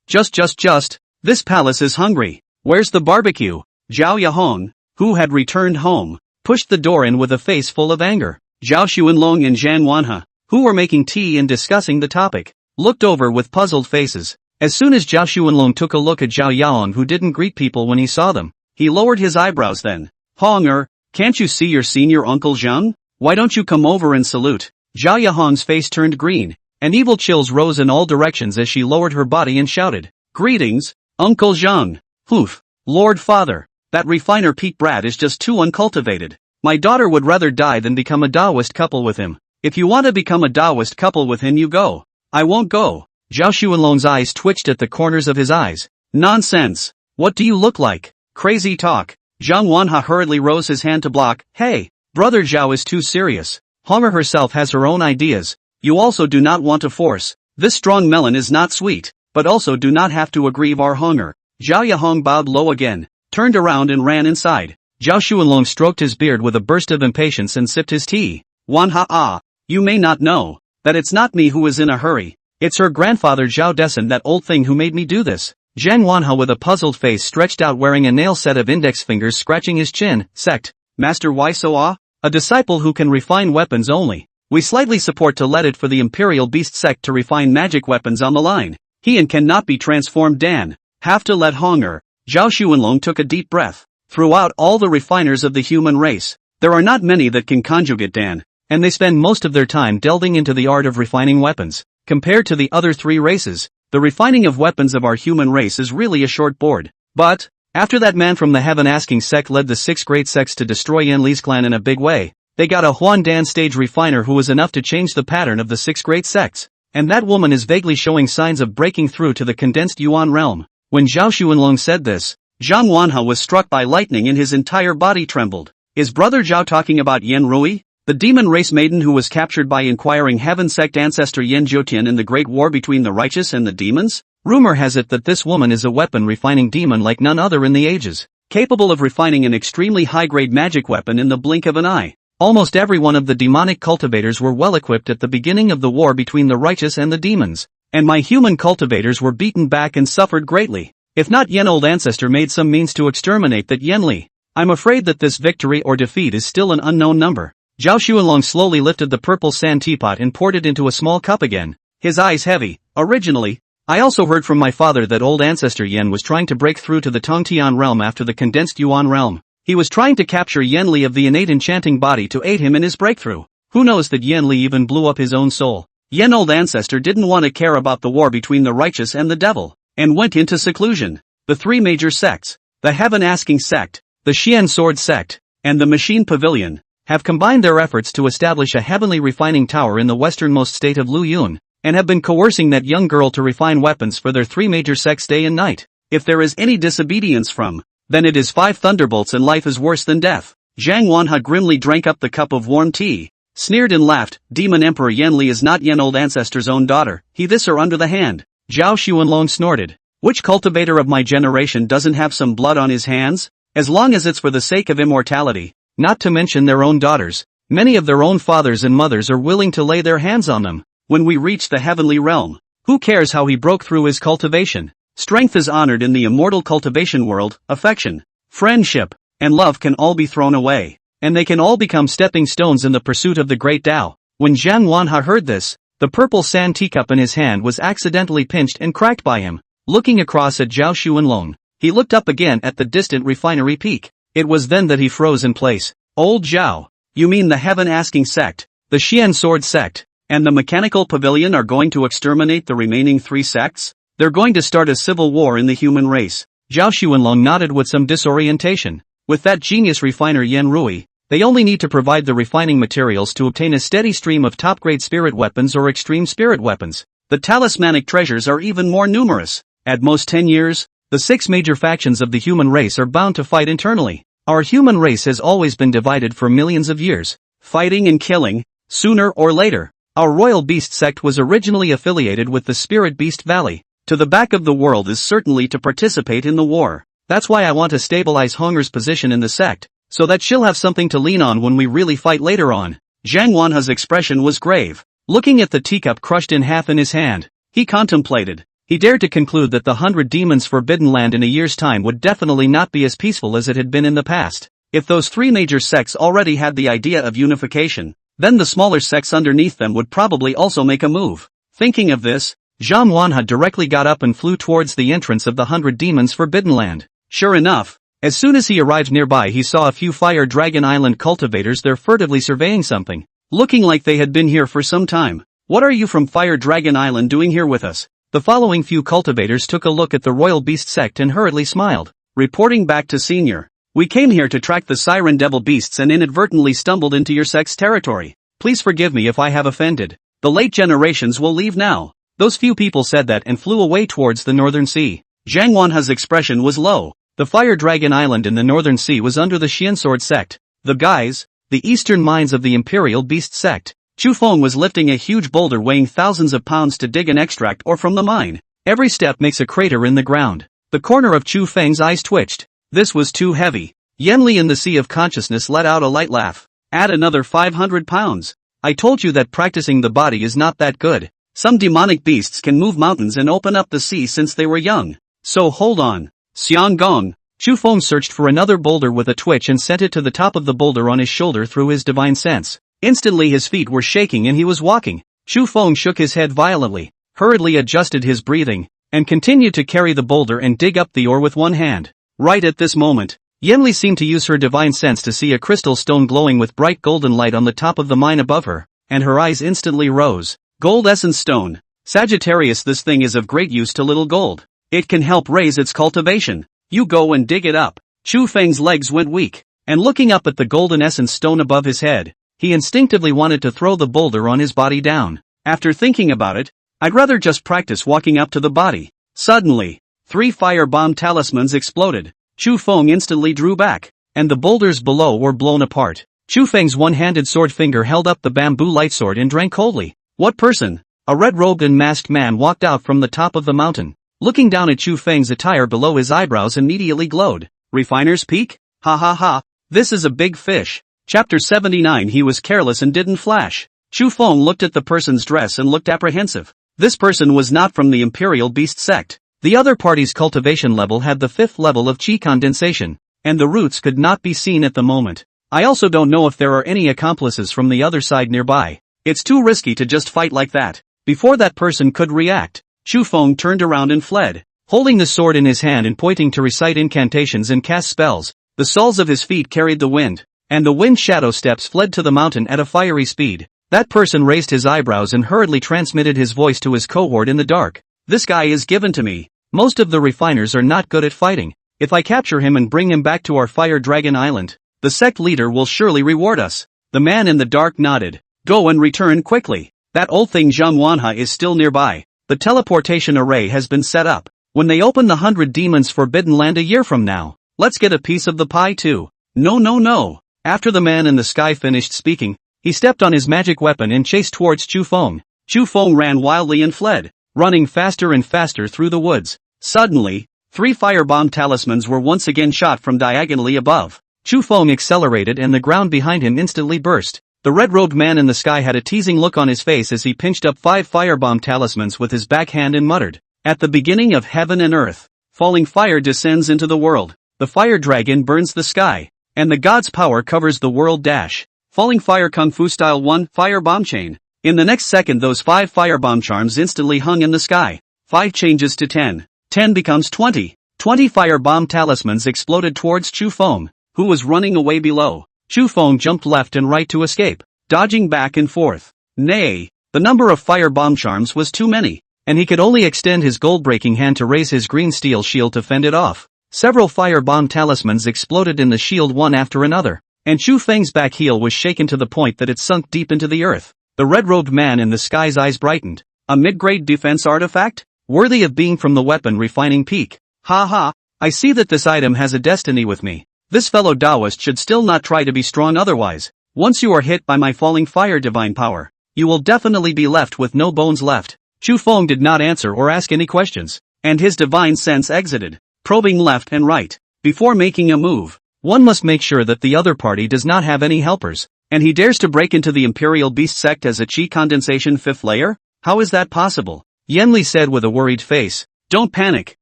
Speaker 1: just, this palace is hungry. Where's the barbecue? Zhao Yahong, who had returned home, pushed the door in with a face full of anger. Zhao Xuanlong and Zhan Wanhe, who were making tea and discussing the topic, looked over with puzzled faces. As soon as Zhao Xuanlong took a look at Zhao Yaon, who didn't greet people when he saw them, he lowered his eyebrows. Then, Honger, can't you see your senior uncle Zhang? Why don't you come over and salute? Zhao Yahong's face turned green, and evil chills rose in all directions as she lowered her body and shouted, Greetings, Uncle Zhang. Poof, Lord Father, that refiner Pete brat is just too uncultivated. My daughter would rather die than become a Taoist couple with him. If you want to become a Taoist couple with him, you go. I won't go. Zhao Xuanlong's eyes twitched at the corners of his eyes. Nonsense. What do you look like? Crazy talk. Zhang Wanha hurriedly rose his hand to block. Hey, brother Zhao is too serious. Honger herself has her own ideas. You also do not want to force. This strong melon is not sweet, but also do not have to aggrieve our hunger. Zhao Yahong bowed low again, turned around and ran inside. Zhao Xuanlong stroked his beard with a burst of impatience and sipped his tea. Wanha, you may not know that it's not me who is in a hurry. It's her grandfather Zhao Dessen, that old thing, who made me do this. Zhang Wanha with a puzzled face stretched out, wearing a nail set of index fingers, scratching his chin. Sect. Master, why so? A disciple who can refine weapons only. We slightly support to let it for the Imperial Beast sect to refine magic weapons on the line. He and cannot be transformed. Dan. Have to let Honger. Zhao Xuanlong took a deep breath. Throughout all the refiners of the human race, there are not many that can conjugate Dan, and they spend most of their time delving into the art of refining weapons. Compared to the other three races, the refining of weapons of our human race is really a short board. But, after that man from the heaven-asking sect led the 6 great sects to destroy Yan Li's clan in a big way, they got a Huan Dan stage refiner who was enough to change the pattern of the 6 great sects. And that woman is vaguely showing signs of breaking through to the condensed Yuan realm. When Zhao Xuanlong said this, Zhang Wanha was struck by lightning and his entire body trembled. Is brother Zhao talking about Yan Rui, the demon race maiden who was captured by inquiring heaven sect ancestor Yan Zhoutian in the great war between the righteous and the demons? Rumor has it that this woman is a weapon refining demon like none other in the ages, capable of refining an extremely high-grade magic weapon in the blink of an eye. Almost every one of the demonic cultivators were well equipped at the beginning of the war between the righteous and the demons, and my human cultivators were beaten back and suffered greatly. If not, Yen old ancestor made some means to exterminate that Yen Li. I'm afraid that this victory or defeat is still an unknown number. Zhao Xuanlong slowly lifted the purple sand teapot and poured it into a small cup again, his eyes heavy. Originally, I also heard from my father that old ancestor Yen was trying to break through to the Tongtian realm after the condensed Yuan realm. He was trying to capture Yen Li of the innate enchanting body to aid him in his breakthrough. Who knows that Yen Li even blew up his own soul. Yen old ancestor didn't want to care about the war between the righteous and the devil, and went into seclusion. The 3 major sects, the heaven-asking sect, the Xian sword sect, and the machine pavilion, have combined their efforts to establish a heavenly refining tower in the westernmost state of Lu Yun, and have been coercing that young girl to refine weapons for their 3 major sects day and night. If there is any disobedience from, then it is 5 thunderbolts and life is worse than death. Zhang Wanha grimly drank up the cup of warm tea, sneered and laughed. Demon Emperor Yen Li is not Yen old ancestor's own daughter, he this her under the hand. Zhao Xuanlong snorted. Which cultivator of my generation doesn't have some blood on his hands? As long as it's for the sake of immortality, not to mention their own daughters, many of their own fathers and mothers are willing to lay their hands on them. When we reach the heavenly realm, who cares how he broke through his cultivation? Strength is honored in the immortal cultivation world. Affection, friendship, and love can all be thrown away, and they can all become stepping stones in the pursuit of the great Tao. When Zhang Wanha heard this, the purple sand teacup in his hand was accidentally pinched and cracked by him. Looking across at Zhao Xuanlong, he looked up again at the distant refinery peak. It was then that he froze in place. Old Zhao, you mean the heaven-asking sect, the Xian sword sect, and the mechanical pavilion are going to exterminate the remaining 3 sects? They're going to start a civil war in the human race. Zhao Xuanlong nodded with some disorientation. With that genius refiner Yan Rui, they only need to provide the refining materials to obtain a steady stream of top-grade spirit weapons or extreme spirit weapons. The talismanic treasures are even more numerous. At most 10 years, the 6 major factions of the human race are bound to fight internally. Our human race has always been divided for millions of years, fighting and killing, sooner or later. Our royal beast sect was originally affiliated with the Spirit Beast Valley. To the back of the world is certainly to participate in the war. That's why I want to stabilize Honger's position in the sect, so that she'll have something to lean on when we really fight later on. Zhang Wanha's expression was grave. Looking at the teacup crushed in half in his hand, he contemplated. He dared to conclude that the 100 Demons' Forbidden Land in a year's time would definitely not be as peaceful as it had been in the past. If those 3 major sects already had the idea of unification, then the smaller sects underneath them would probably also make a move. Thinking of this, Zhang Wanha directly got up and flew towards the entrance of the 100 Demons' Forbidden Land. Sure enough, as soon as he arrived nearby, he saw a few Fire Dragon Island cultivators there furtively surveying something, looking like they had been here for some time. What are you from Fire Dragon Island doing here with us? The following few cultivators took a look at the Royal Beast sect and hurriedly smiled. Reporting back to Senior. We came here to track the Siren Devil Beasts and inadvertently stumbled into your sect's territory. Please forgive me if I have offended. The late generations will leave now. Those few people said that and flew away towards the northern sea. Zhang Wanha's expression was low. The Fire Dragon Island in the Northern Sea was under the Xiansword sect. The guys, the eastern minds of the Imperial Beast sect. Chu Feng was lifting a huge boulder weighing thousands of pounds to dig an extract ore from the mine. Every step makes a crater in the ground. The corner of Chu Feng's eyes twitched. This was too heavy. Yanli in the sea of consciousness let out a light laugh. Add another 500 pounds. I told you that practicing the body is not that good. Some demonic beasts can move mountains and open up the sea since they were young. So hold on. Xiang Gong. Chu Feng searched for another boulder with a twitch and sent it to the top of the boulder on his shoulder through his divine sense. Instantly his feet were shaking and he was walking. Chu Feng shook his head violently, hurriedly adjusted his breathing, and continued to carry the boulder and dig up the ore with one hand. Right at this moment, Yanli seemed to use her divine sense to see a crystal stone glowing with bright golden light on the top of the mine above her, and her eyes instantly rose. Gold essence stone. Sagittarius, this thing is of great use to little gold. It can help raise its cultivation. You go and dig it up. Chu Feng's legs went weak, and looking up at the golden essence stone above his head, he instinctively wanted to throw the boulder on his body down. After thinking about it, I'd rather just practice walking up to the body. Suddenly, 3 firebomb talismans exploded. Chu Feng instantly drew back, and the boulders below were blown apart. Chu Feng's one-handed sword finger held up the bamboo light sword and drank coldly. What person? A red-robed and masked man walked out from the top of the mountain. Looking down at Chu Feng's attire below, his eyebrows immediately glowed. Refiner's Peak? Ha ha ha, this is a big fish. Chapter 79. He was careless and didn't flash. Chu Feng looked at the person's dress and looked apprehensive. This person was not from the Imperial Beast sect. The other party's cultivation level had the 5th level of chi condensation, and the roots could not be seen at the moment. I also don't know if there are any accomplices from the other side nearby. It's too risky to just fight like that. Before that person could react, Chu Feng turned around and fled. Holding the sword in his hand and pointing to recite incantations and cast spells, the soles of his feet carried the wind, and the wind shadow steps fled to the mountain at a fiery speed. That person raised his eyebrows and hurriedly transmitted his voice to his cohort in the dark. This guy is given to me. Most of the refiners are not good at fighting. If I capture him and bring him back to our Fire Dragon Island, the sect leader will surely reward us. The man in the dark nodded. Go and return quickly. That old thing Zhang Wanha is still nearby. The teleportation array has been set up. When they open the 100 Demons Forbidden Land a year from now, let's get a piece of the pie too. No. After the man in the sky finished speaking, he stepped on his magic weapon and chased towards Chu Feng. Chu Feng ran wildly and fled, running faster and faster through the woods. Suddenly, 3 firebomb talismans were once again shot from diagonally above. Chu Feng accelerated and the ground behind him instantly burst. The red-robed man in the sky had a teasing look on his face as he pinched up 5 firebomb talismans with his backhand and muttered, "At the beginning of heaven and earth, falling fire descends into the world. The fire dragon burns the sky, and the god's power covers the world dash. Falling fire kung fu style 1 firebomb chain." In the next second those 5 firebomb charms instantly hung in the sky. 5 changes to 10. 10 becomes 20. 20 firebomb talismans exploded towards Chu Feng, who was running away below. Chu Feng jumped left and right to escape, dodging back and forth. Nay, the number of firebomb charms was too many, and he could only extend his gold-breaking hand to raise his green steel shield to fend it off. Several firebomb talismans exploded in the shield one after another, and Chu Feng's back heel was shaken to the point that it sunk deep into the earth. The red-robed man in the sky's eyes brightened. A mid-grade defense artifact? Worthy of being from the weapon refining peak. Ha ha, I see that this item has a destiny with me. This fellow Taoist should still not try to be strong otherwise. Once you are hit by my falling fire divine power, you will definitely be left with no bones left. Chu Feng did not answer or ask any questions, and his divine sense exited, probing left and right. Before making a move, one must make sure that the other party does not have any helpers, and he dares to break into the Imperial Beast sect as a chi condensation 5th layer? How is that possible? Yanli said with a worried face. Don't panic,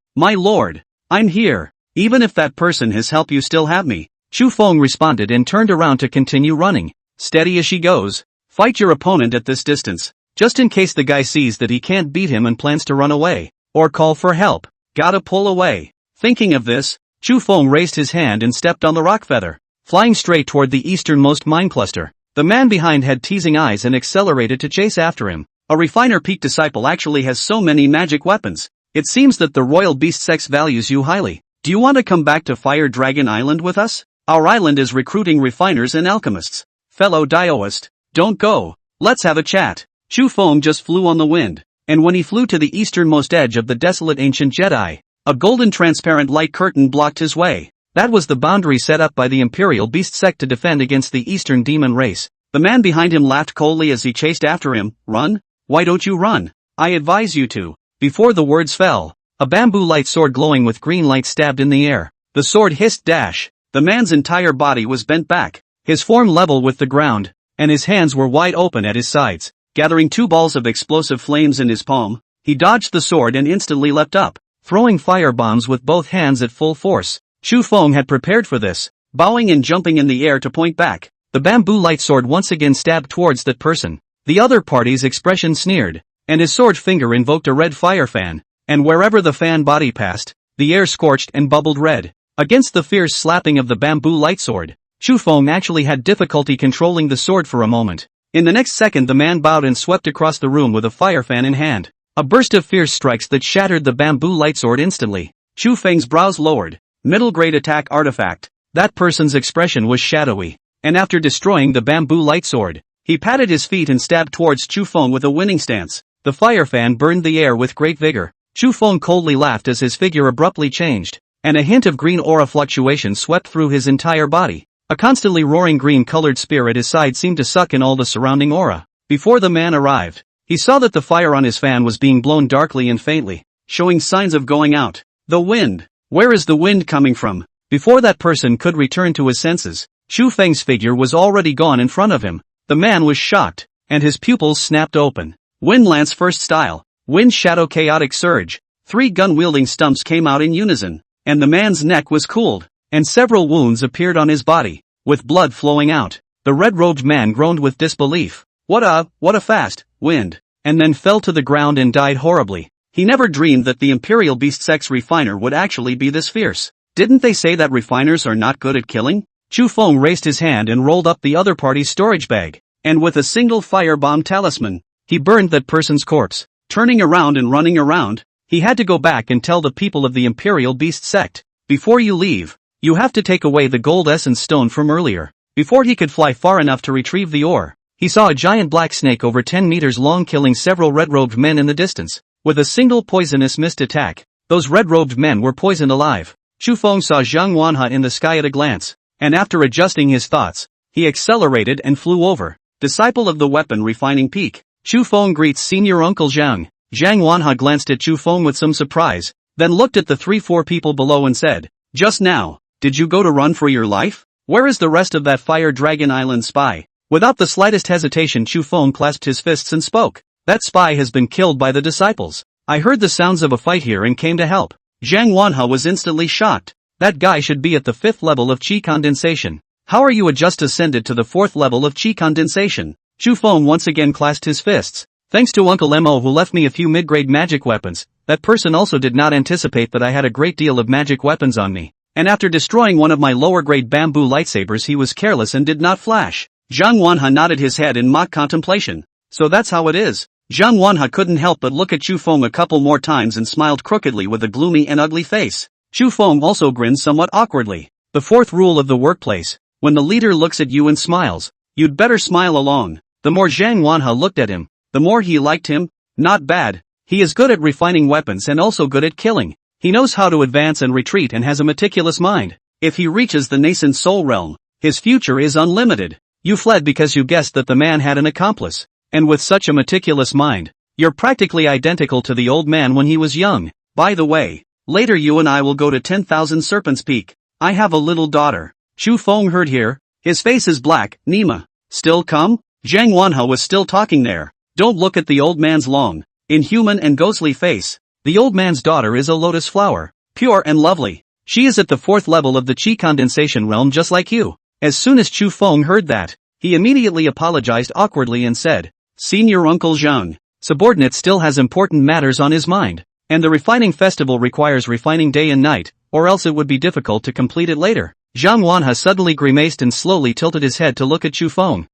Speaker 1: my lord. I'm here. Even if that person has help, you still have me. Chu Feng responded and turned around to continue running. Steady as she goes. Fight your opponent at this distance, just in case the guy sees that he can't beat him and plans to run away, or call for help. Gotta pull away. Thinking of this, Chu Feng raised his hand and stepped on the rock feather, flying straight toward the easternmost mine cluster. The man behind had teasing eyes and accelerated to chase after him. A refiner peak disciple actually has so many magic weapons. It seems that the royal beast sex values you highly. Do you want to come back to Fire Dragon Island with us? Our island is recruiting refiners and alchemists. Fellow Taoist, don't go. Let's have a chat. Chu Feng just flew on the wind, and when he flew to the easternmost edge of the desolate ancient Jedi, A golden transparent light curtain blocked his way. That was the boundary set up by the Imperial Beast sect to defend against the Eastern demon race. The man behind him laughed coldly as he chased after him. Run? Why don't you run? I advise you to. Before the words fell, a bamboo light sword glowing with green light stabbed in the air. The sword hissed dash. The man's entire body was bent back, his form level with the ground, and his hands were wide open at his sides. Gathering 2 balls of explosive flames in his palm, he dodged the sword and instantly leapt up, throwing fire bombs with both hands at full force. Chu Feng had prepared for this, bowing and jumping in the air to point back. The bamboo light sword once again stabbed towards that person. The other party's expression sneered, and his sword finger invoked a red fire fan, and wherever the fan body passed, the air scorched and bubbled red. Against the fierce slapping of the bamboo light sword, Chu Feng actually had difficulty controlling the sword for a moment. In the next second the man bowed and swept across the room with a fire fan in hand. A burst of fierce strikes that shattered the bamboo light sword instantly. Chu Feng's brows lowered. Middle grade attack artifact. That person's expression was shadowy, and after destroying the bamboo light sword, he patted his feet and stabbed towards Chu Feng with a winning stance. The fire fan burned the air with great vigor. Chu Feng coldly laughed as his figure abruptly changed, and a hint of green aura fluctuation swept through his entire body. A constantly roaring green-colored spear at his side seemed to suck in all the surrounding aura. Before the man arrived, he saw that the fire on his fan was being blown darkly and faintly, showing signs of going out. The wind. Where is the wind coming from? Before that person could return to his senses, Chu Feng's figure was already gone in front of him. The man was shocked, and his pupils snapped open. Wind Lance First Style. Wind Shadow Chaotic Surge. 3 gun-wielding stumps came out in unison, and the man's neck was cooled, and several wounds appeared on his body, with blood flowing out. The red-robed man groaned with disbelief. What a fast wind, and then fell to the ground and died horribly. He never dreamed that the Imperial Beast Sect's refiner would actually be this fierce. Didn't they say that refiners are not good at killing? Chu Feng raised his hand and rolled up the other party's storage bag, and with a single firebomb talisman, he burned that person's corpse. Turning around and running around, he had to go back and tell the people of the Imperial Beast Sect, before you leave, you have to take away the gold essence stone from earlier. Before he could fly far enough to retrieve the ore, he saw a giant black snake over 10 meters long killing several red-robed men in the distance. With a single poisonous mist attack, those red-robed men were poisoned alive. Chu Feng saw Zhang Wanhe in the sky at a glance, and after adjusting his thoughts, he accelerated and flew over. Disciple of the Weapon Refining Peak. Chu Feng greets Senior Uncle Zhang. Zhang Wanhe glanced at Chu Feng with some surprise, then looked at the 3-4 people below and said, "Just now, did you go to run for your life? Where is the rest of that Fire Dragon Island spy?" Without the slightest hesitation Chu Feng clasped his fists and spoke. "That spy has been killed by the disciples. I heard the sounds of a fight here and came to help." Zhang Wanhe was instantly shocked. That guy should be at the 5th level of Qi condensation. How are you just ascended to the 4th level of Qi condensation? Chu Feng once again clasped his fists. Thanks to Uncle Mo who left me a few mid-grade magic weapons. That person also did not anticipate that I had a great deal of magic weapons on me. And after destroying one of my lower-grade bamboo lightsabers he was careless and did not flash. Zhang Wanhe nodded his head in mock contemplation. So that's how it is. Zhang Wanhe couldn't help but look at Chu Feng a couple more times and smiled crookedly with a gloomy and ugly face. Chu Feng also grinned somewhat awkwardly. The 4th rule of the workplace. When the leader looks at you and smiles, you'd better smile along. The more Zhang Wanhe looked at him, the more he liked him. Not bad. He is good at refining weapons and also good at killing. He knows how to advance and retreat and has a meticulous mind. If he reaches the nascent soul realm, his future is unlimited. You fled because you guessed that the man had an accomplice. And with such a meticulous mind, you're practically identical to the old man when he was young. By the way, later you and I will go to 10,000 Serpents Peak. I have a little daughter. Chu Feng heard here. His face is black. Nima. Still come? Zhang Wanhe was still talking there. Don't look at the old man's long, inhuman and ghostly face. The old man's daughter is a lotus flower, pure and lovely. She is at the 4th level of the Qi condensation realm just like you. As soon as Chu Feng heard that, he immediately apologized awkwardly and said, "Senior Uncle Zhang, subordinate still has important matters on his mind, and the refining festival requires refining day and night, or else it would be difficult to complete it later." Zhang Wanhe suddenly grimaced and slowly tilted his head to look at Chu Feng.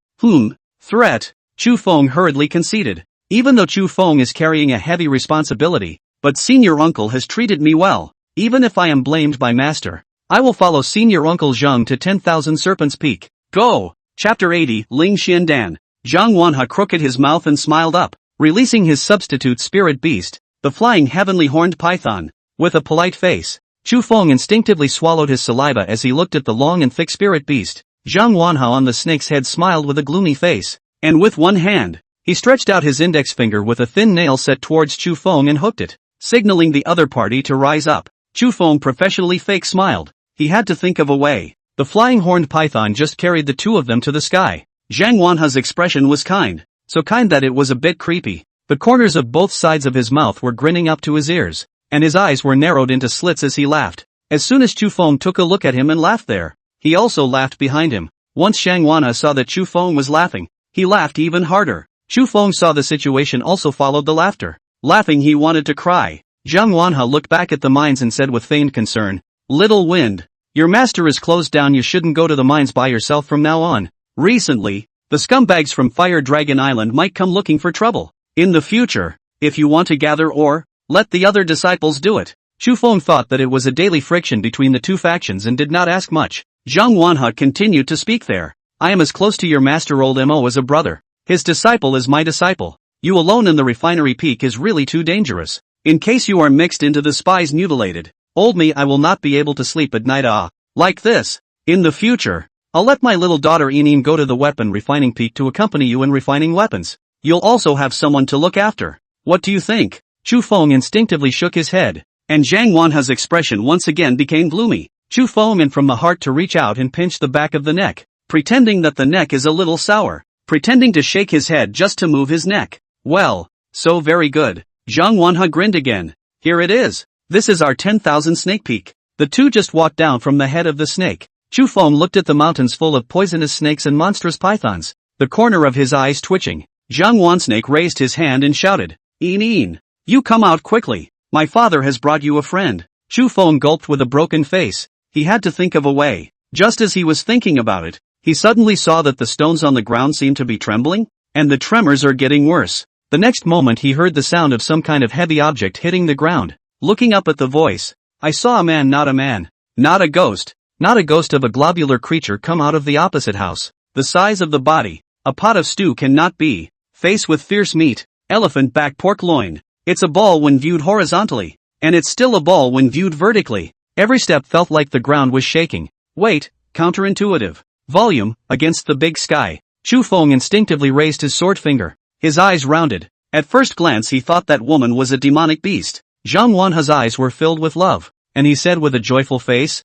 Speaker 1: Threat. Chu Feng hurriedly conceded. Even though Chu Feng is carrying a heavy responsibility, but Senior Uncle has treated me well. Even if I am blamed by Master, I will follow Senior Uncle Zhang to 10,000 Serpents Peak. Go! Chapter 80, Ling Xiandan. Zhang Wanhe crooked his mouth and smiled up, releasing his substitute spirit beast, the flying heavenly horned python. With a polite face, Chu Feng instinctively swallowed his saliva as he looked at the long and thick spirit beast. Zhang Wanha on the snake's head smiled with a gloomy face, and with one hand, he stretched out his index finger with a thin nail set towards Chu Feng and hooked it, signaling the other party to rise up. Chu Feng professionally fake smiled. He had to think of a way. The flying horned python just carried the two of them to the sky. Zhang Wanha's expression was kind, so kind that it was a bit creepy. The corners of both sides of his mouth were grinning up to his ears, and his eyes were narrowed into slits as he laughed. As soon as Chu Feng took a look at him and laughed there, he also laughed behind him. Once Zhang Wanha saw that Chu Feng was laughing, he laughed even harder. Chu Feng saw the situation also followed the laughter. Laughing, he wanted to cry. Zhang Wanha looked back at the mines and said with feigned concern, "Little Wind, your master is closed down. You shouldn't go to the mines by yourself from now on. Recently, the scumbags from Fire Dragon Island might come looking for trouble. In the future, if you want to gather ore, let the other disciples do it." Chu Feng thought that it was a daily friction between the two factions and did not ask much. Zhang Wanha continued to speak there. "I am as close to your master old Mo as a brother. His disciple is my disciple. You alone in the refinery peak is really too dangerous. In case you are mixed into the spies mutilated, old me, I will not be able to sleep at night like this. In the future, I'll let my little daughter Inin go to the weapon refining peak to accompany you in refining weapons. You'll also have someone to look after. What do you think?" Chu Feng instinctively shook his head, and Zhang Wanha's expression once again became gloomy. Chu Feng and from the heart to reach out and pinch the back of the neck, pretending that the neck is a little sour, pretending to shake his head just to move his neck. "Well, so very good." Zhang Wanha grinned again. "Here it is. This is our 10,000 snake peak." The two just walked down from the head of the snake. Chu Feng looked at the mountains full of poisonous snakes and monstrous pythons, the corner of his eyes twitching. Zhang Wansnake raised his hand and shouted, "Inin, you come out quickly. My father has brought you a friend." Chu Feng gulped with a broken face. He had to think of a way. Just as he was thinking about it, he suddenly saw that the stones on the ground seemed to be trembling, and the tremors are getting worse. The next moment he heard the sound of some kind of heavy object hitting the ground. Looking up at the voice, "I saw a man, not a ghost, not a ghost of a globular creature come out of the opposite house. The size of the body, a pot of stew cannot be, face with fierce meat, elephant back pork loin. It's a ball when viewed horizontally, and it's still a ball when viewed vertically." Every step felt like the ground was shaking. Weight, counterintuitive. Volume, against the big sky. Chu Feng instinctively raised his sword finger. His eyes rounded. At first glance he thought that woman was a demonic beast. Zhang Wanha's eyes were filled with love, and he said with a joyful face,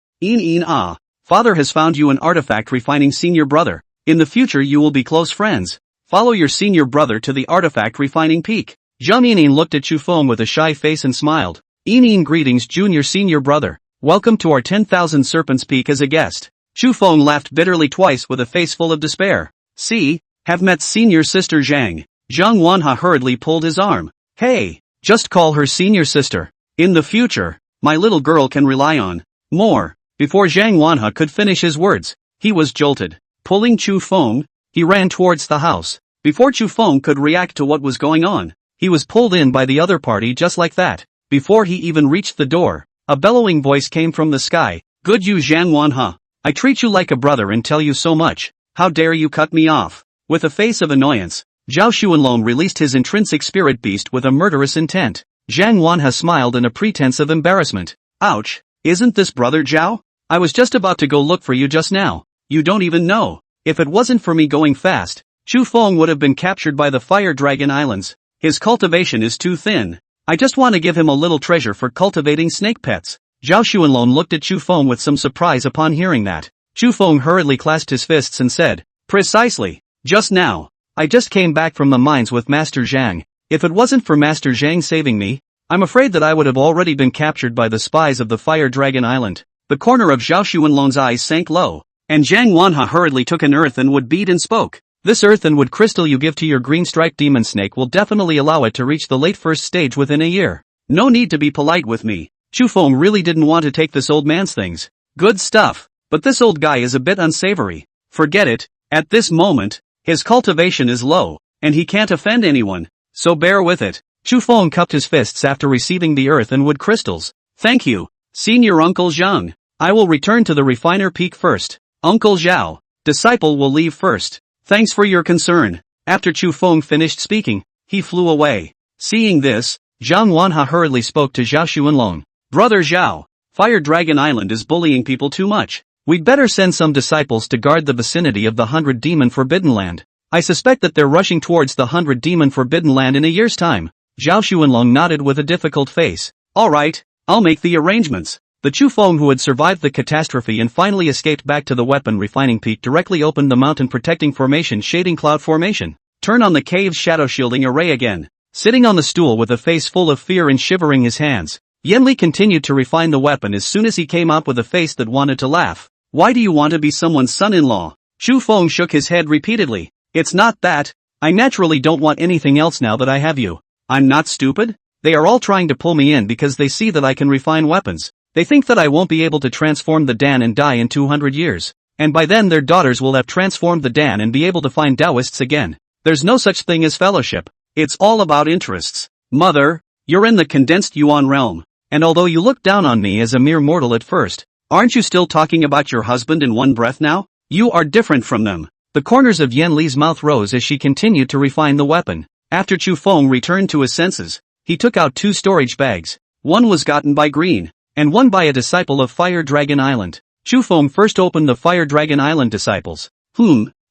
Speaker 1: Father has found you an artifact refining senior brother. In the future you will be close friends. Follow your senior brother to the artifact refining peak." Zhang Inin looked at Chu Feng with a shy face and smiled. "Inin, greetings junior senior brother. Welcome to our 10,000 Serpents Peak as a guest." Chu Feng laughed bitterly twice with a face full of despair. "See, have met senior sister Zhang." Zhang Wanha hurriedly pulled his arm. "Hey, just call her senior sister. In the future, my little girl can rely on more." Before Zhang Wanha could finish his words, he was jolted. Pulling Chu Feng, he ran towards the house. Before Chu Feng could react to what was going on, he was pulled in by the other party just like that. Before he even reached the door, a bellowing voice came from the sky. "Good you Zhang Wanha. I treat you like a brother and tell you so much. How dare you cut me off?" With a face of annoyance, Zhao Xuanlong released his intrinsic spirit beast with a murderous intent. Zhang Wanha smiled in a pretense of embarrassment. "Ouch, isn't this brother Zhao? I was just about to go look for you just now. You don't even know. If it wasn't for me going fast, Chu Feng would have been captured by the Fire Dragon Islands. His cultivation is too thin. I just want to give him a little treasure for cultivating snake pets." Zhao Xuanlong looked at Chu Feng with some surprise upon hearing that. Chu Feng hurriedly clasped his fists and said, "Precisely. Just now, I just came back from the mines with Master Zhang. If it wasn't for Master Zhang saving me, I'm afraid that I would have already been captured by the spies of the Fire Dragon Island." The corner of Zhao Xuanlong's eyes sank low, and Zhang Wanha hurriedly took an earthenwood bead and spoke. "This earthenwood crystal you give to your green-striped demon snake will definitely allow it to reach the late first stage within a year. No need to be polite with me." Chu Feng really didn't want to take this old man's things. Good stuff, but this old guy is a bit unsavory. Forget it, at this moment, his cultivation is low, and he can't offend anyone, so bear with it. Chu Feng cupped his fists after receiving the earthenwood crystals. "Thank you, Senior Uncle Zhang. I will return to the refiner peak first. Uncle Zhao, disciple will leave first. Thanks for your concern." After Chu Feng finished speaking, he flew away. Seeing this, Zhang Wanha hurriedly spoke to Zhao Xuanlong. Brother Zhao, Fire Dragon Island is bullying people too much. We'd better send some disciples to guard the vicinity of the 100 Demon Forbidden Land. I suspect that they're rushing towards the 100 Demon Forbidden Land in a year's time. Zhao Xuanlong nodded with a difficult face. Alright, I'll make the arrangements. The Chu Feng who had survived the catastrophe and finally escaped back to the weapon refining peak directly opened the mountain protecting formation shading cloud formation. Turn on the cave's shadow shielding array again. Sitting on the stool with a face full of fear and shivering his hands, Yanli continued to refine the weapon as soon as he came out with a face that wanted to laugh. Why do you want to be someone's son-in-law? Chu Feng shook his head repeatedly. It's not that. I naturally don't want anything else now that I have you. I'm not stupid. They are all trying to pull me in because they see that I can refine weapons. They think that I won't be able to transform the Dan and die in 200 years. And by then their daughters will have transformed the Dan and be able to find Taoists again. There's no such thing as fellowship. It's all about interests. Mother, you're in the condensed Yuan realm. And although you look down on me as a mere mortal at first, aren't you still talking about your husband in one breath now? You are different from them. The corners of Yan Li's mouth rose as she continued to refine the weapon. After Chu Feng returned to his senses, he took out 2 storage bags. One was gotten by Green, and one by a disciple of Fire Dragon Island. Chu Feng first opened the Fire Dragon Island disciples.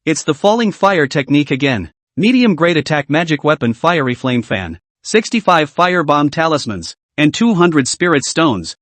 Speaker 1: It's the falling fire technique again. Medium-grade attack magic weapon fiery flame fan. 65 firebomb talismans. And 200 spirit stones.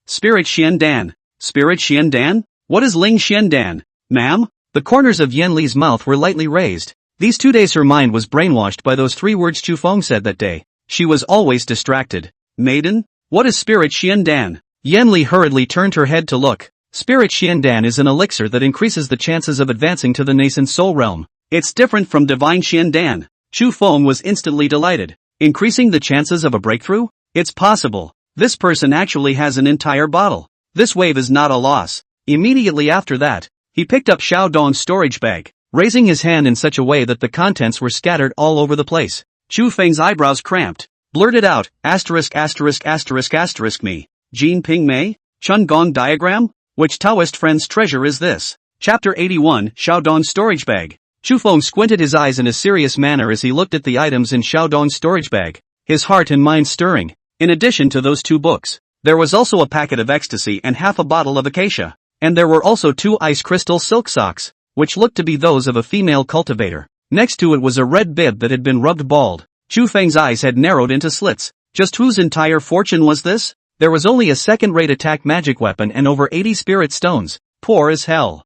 Speaker 1: Spirit Xian Dan. Spirit Xian Dan? What is Ling Xian Dan? Ma'am? The corners of Yan Li's mouth were lightly raised. These 2 days her mind was brainwashed by those 3 words Chu Feng said that day. She was always distracted. Maiden? What is Spirit Xian Dan? Yan Li hurriedly turned her head to look. Spirit Xian Dan is an elixir that increases the chances of advancing to the nascent soul realm. It's different from Divine Xian Dan. Chu Feng was instantly delighted. Increasing the chances of a breakthrough? It's possible. This person actually has an entire bottle. This wave is not a loss. Immediately after that, he picked up Xiao Dong's storage bag, raising his hand in such a way that the contents were scattered all over the place. Chu Feng's eyebrows cramped, blurted out, me. Jin Ping Mei? Chun Gong diagram? Which Taoist friend's treasure is this? Chapter 81, Xiao Dong's storage bag. Chu Feng squinted his eyes in a serious manner as he looked at the items in Xiao Dong's storage bag, his heart and mind stirring. In addition to those 2 books, there was also a packet of ecstasy and half a bottle of acacia. And there were also 2 ice crystal silk socks, which looked to be those of a female cultivator. Next to it was a red bib that had been rubbed bald. Chu Feng's eyes had narrowed into slits. Just whose entire fortune was this? There was only a second-rate attack magic weapon and over 80 spirit stones. Poor as hell.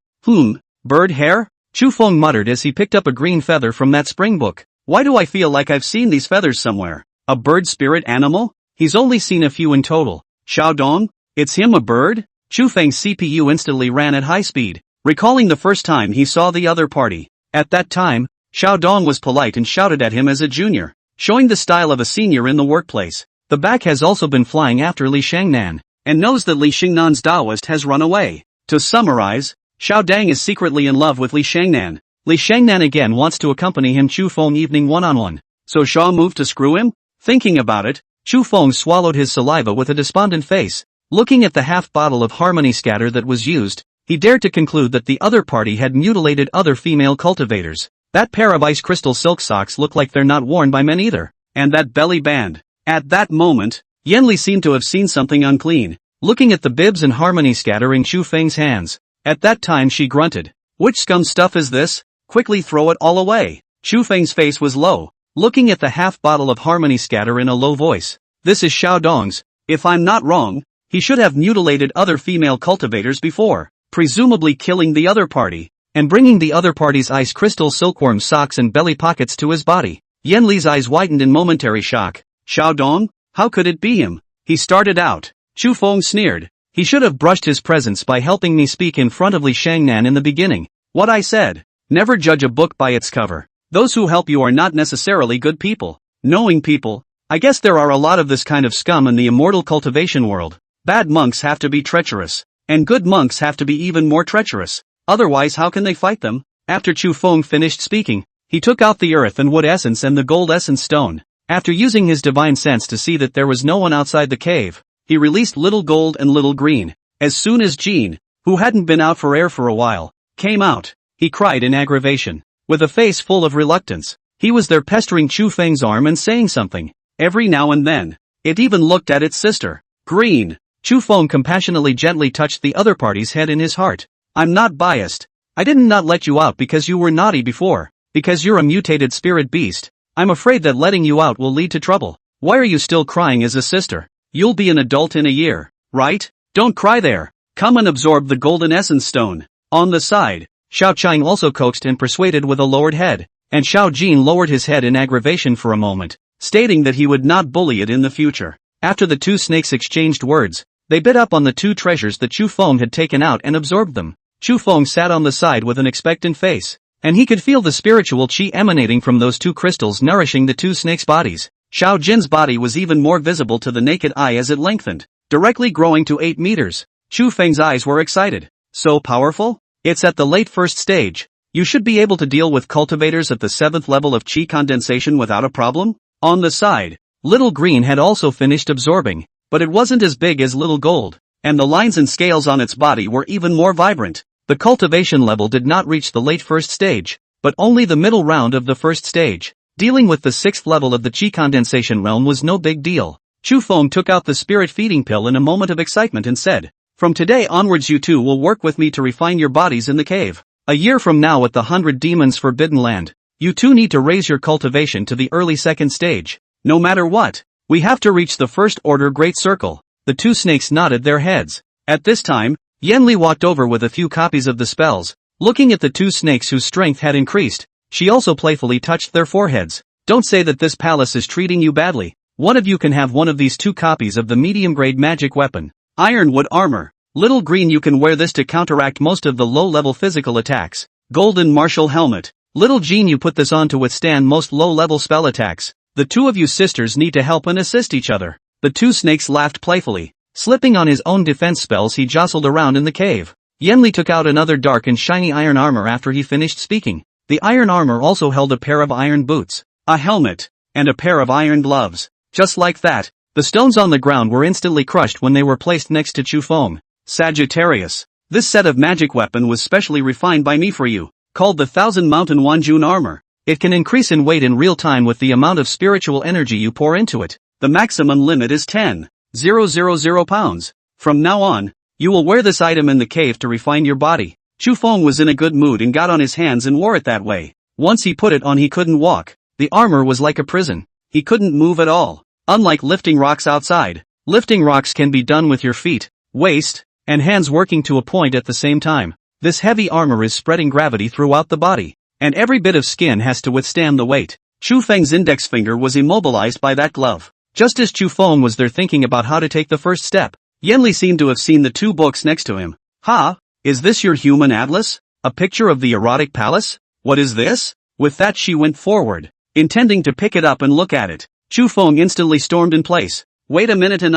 Speaker 1: Bird hair? Chu Feng muttered as he picked up a green feather from that spring book. Why do I feel like I've seen these feathers somewhere? A bird spirit animal? He's only seen a few in total. Xiao Dong? It's him a bird? Chu Feng's CPU instantly ran at high speed, recalling the first time he saw the other party. At that time, Xiao Dong was polite and shouted at him as a junior, showing the style of a senior in the workplace. The back has also been flying after Li Shangnan, and knows that Li Xingnan's Taoist has run away. To summarize, Xiao Dang is secretly in love with Li Shangnan. Li Shangnan again wants to accompany him Chu Feng evening one-on-one. So Shaw moved to screw him? Thinking about it, Chu Feng swallowed his saliva with a despondent face. Looking at the half bottle of harmony scatter that was used, he dared to conclude that the other party had mutilated other female cultivators. That pair of ice crystal silk socks look like they're not worn by men either. And that belly band. At that moment, Yanli seemed to have seen something unclean, looking at the bibs and harmony scatter in Chu Feng's hands. At that time she grunted. Which scum stuff is this? Quickly throw it all away. Chu Feng's face was low, looking at the half bottle of harmony scatter in a low voice. This is Xiao Dong's. If I'm not wrong, he should have mutilated other female cultivators before, presumably killing the other party, and bringing the other party's ice crystal silkworm socks and belly pockets to his body. Yan Li's eyes widened in momentary shock. Xiao Dong? How could it be him? He started out. Chu Feng sneered. He should have brushed his presence by helping me speak in front of Li Shangnan in the beginning. What I said. Never judge a book by its cover. Those who help you are not necessarily good people. Knowing people. I guess there are a lot of this kind of scum in the immortal cultivation world. Bad monks have to be treacherous. And good monks have to be even more treacherous. Otherwise how can they fight them? After Chu Feng finished speaking, he took out the earth and wood essence and the gold essence stone. After using his divine sense to see that there was no one outside the cave, he released Little Gold and Little Green. As soon as Jean, who hadn't been out for air for a while, came out, he cried in aggravation. With a face full of reluctance, he was there pestering Chu Feng's arm and saying something. Every now and then, it even looked at its sister. Green. Chu Feng compassionately gently touched the other party's head in his heart. I'm not biased. I didn't not let you out because you were naughty before, because you're a mutated spirit beast. I'm afraid that letting you out will lead to trouble. Why are you still crying as a sister? You'll be an adult in a year, right? Don't cry there. Come and absorb the golden essence stone. On the side, Xiao Qing also coaxed and persuaded with a lowered head, and Xiao Jin lowered his head in aggravation for a moment, stating that he would not bully it in the future. After the two snakes exchanged words, they bit up on the two treasures that Chu Feng had taken out and absorbed them. Chu Feng sat on the side with an expectant face, and he could feel the spiritual qi emanating from those two crystals nourishing the two snakes' bodies. Xiao Jin's body was even more visible to the naked eye as it lengthened, directly growing to 8 meters. Chu Feng's eyes were excited. So powerful? It's at the late first stage. You should be able to deal with cultivators at the 7th level of qi condensation without a problem? On the side, Little Green had also finished absorbing, but it wasn't as big as Little Gold, and the lines and scales on its body were even more vibrant. The cultivation level did not reach the late first stage, but only the middle round of the first stage. Dealing with the 6th level of the qi condensation realm was no big deal. Chu Feng took out the spirit feeding pill in a moment of excitement and said, "From today onwards you two will work with me to refine your bodies in the cave. A year from now at the 100 Demons Forbidden Land, you two need to raise your cultivation to the early 2nd stage. No matter what, we have to reach the First Order Great Circle." The two snakes nodded their heads. At this time, Yanli walked over with a few copies of the spells. Looking at the two snakes whose strength had increased, she also playfully touched their foreheads. "Don't say that this palace is treating you badly. One of you can have one of these 2 copies of the medium-grade magic weapon. Ironwood armor. Little Green, you can wear this to counteract most of the low-level physical attacks. Golden martial helmet. Little Jean, you put this on to withstand most low-level spell attacks. The two of you sisters need to help and assist each other." The two snakes laughed playfully. Slipping on his own defense spells, he jostled around in the cave. Yanli took out another dark and shiny iron armor after he finished speaking. The iron armor also held a pair of iron boots, a helmet, and a pair of iron gloves. Just like that, the stones on the ground were instantly crushed when they were placed next to Chu Feng. "Sagittarius, this set of magic weapon was specially refined by me for you, called the 1000 Mountain Wanjun armor. It can increase in weight in real time with the amount of spiritual energy you pour into it. The maximum limit is 10,000 pounds. From now on, you will wear this item in the cave to refine your body." Chu Feng was in a good mood and got on his hands and wore it that way. Once he put it on, he couldn't walk. The armor was like a prison. He couldn't move at all. Unlike lifting rocks outside, lifting rocks can be done with your feet, waist, and hands working to a point at the same time. This heavy armor is spreading gravity throughout the body, and every bit of skin has to withstand the weight. Chu Feng's index finger was immobilized by that glove. Just as Chu Feng was there thinking about how to take the first step, Yanli seemed to have seen the 2 books next to him. "Ha? Is this your human atlas? A picture of the erotic palace? What is this?" With that she went forward, intending to pick it up and look at it. Chu Feng instantly stormed in place. "Wait a minute and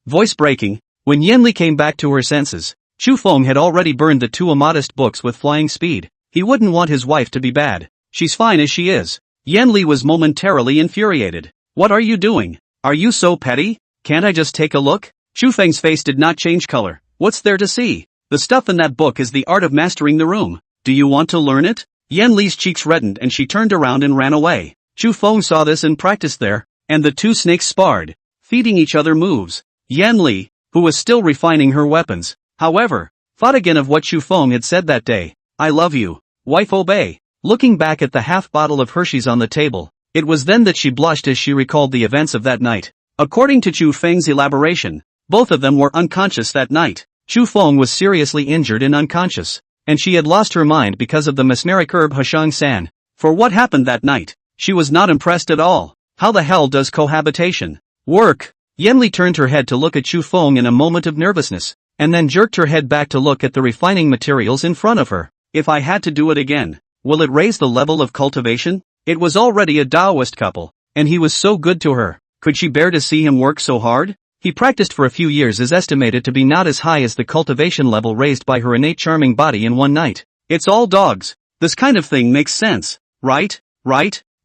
Speaker 1: Voice breaking. When Yanli came back to her senses, Chu Feng had already burned the 2 immodest books with flying speed. He wouldn't want his wife to be bad. She's fine as she is. Yanli was momentarily infuriated. "What are you doing? Are you so petty? Can't I just take a look?" Chu Feng's face did not change color. "What's there to see? The stuff in that book is the art of mastering the room. Do you want to learn it?" Yanli's cheeks reddened and she turned around and ran away. Chu Feng saw this and practiced there, and the 2 snakes sparred, feeding each other moves. Yanli, who was still refining her weapons, however, thought again of what Chu Feng had said that day. "I love you, wife, obey." Looking back at the half bottle of Hershey's on the table, it was then that she blushed as she recalled the events of that night. According to Chu Feng's elaboration, both of them were unconscious that night. Chu Feng was seriously injured and unconscious, and she had lost her mind because of the mesmeric herb Hashang-san. For what happened that night, she was not impressed at all. How the hell does cohabitation work? Yanli turned her head to look at Chu Feng in a moment of nervousness, and then jerked her head back to look at the refining materials in front of her. "If I had to do it again, will it raise the level of cultivation?" It was already a Taoist couple, and he was so good to her. Could she bear to see him work so hard? He practiced for a few years, is estimated to be not as high as the cultivation level raised by her innate charming body in one night. It's all dogs. This kind of thing makes sense, right?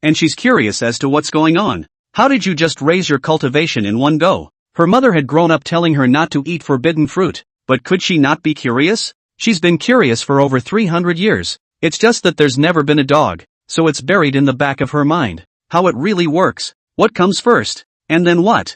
Speaker 1: And she's curious as to what's going on. How did you just raise your cultivation in one go? Her mother had grown up telling her not to eat forbidden fruit, but could she not be curious? She's been curious for over 300 years. It's just that there's never been a dog, so it's buried in the back of her mind. How it really works. What comes first? And then what?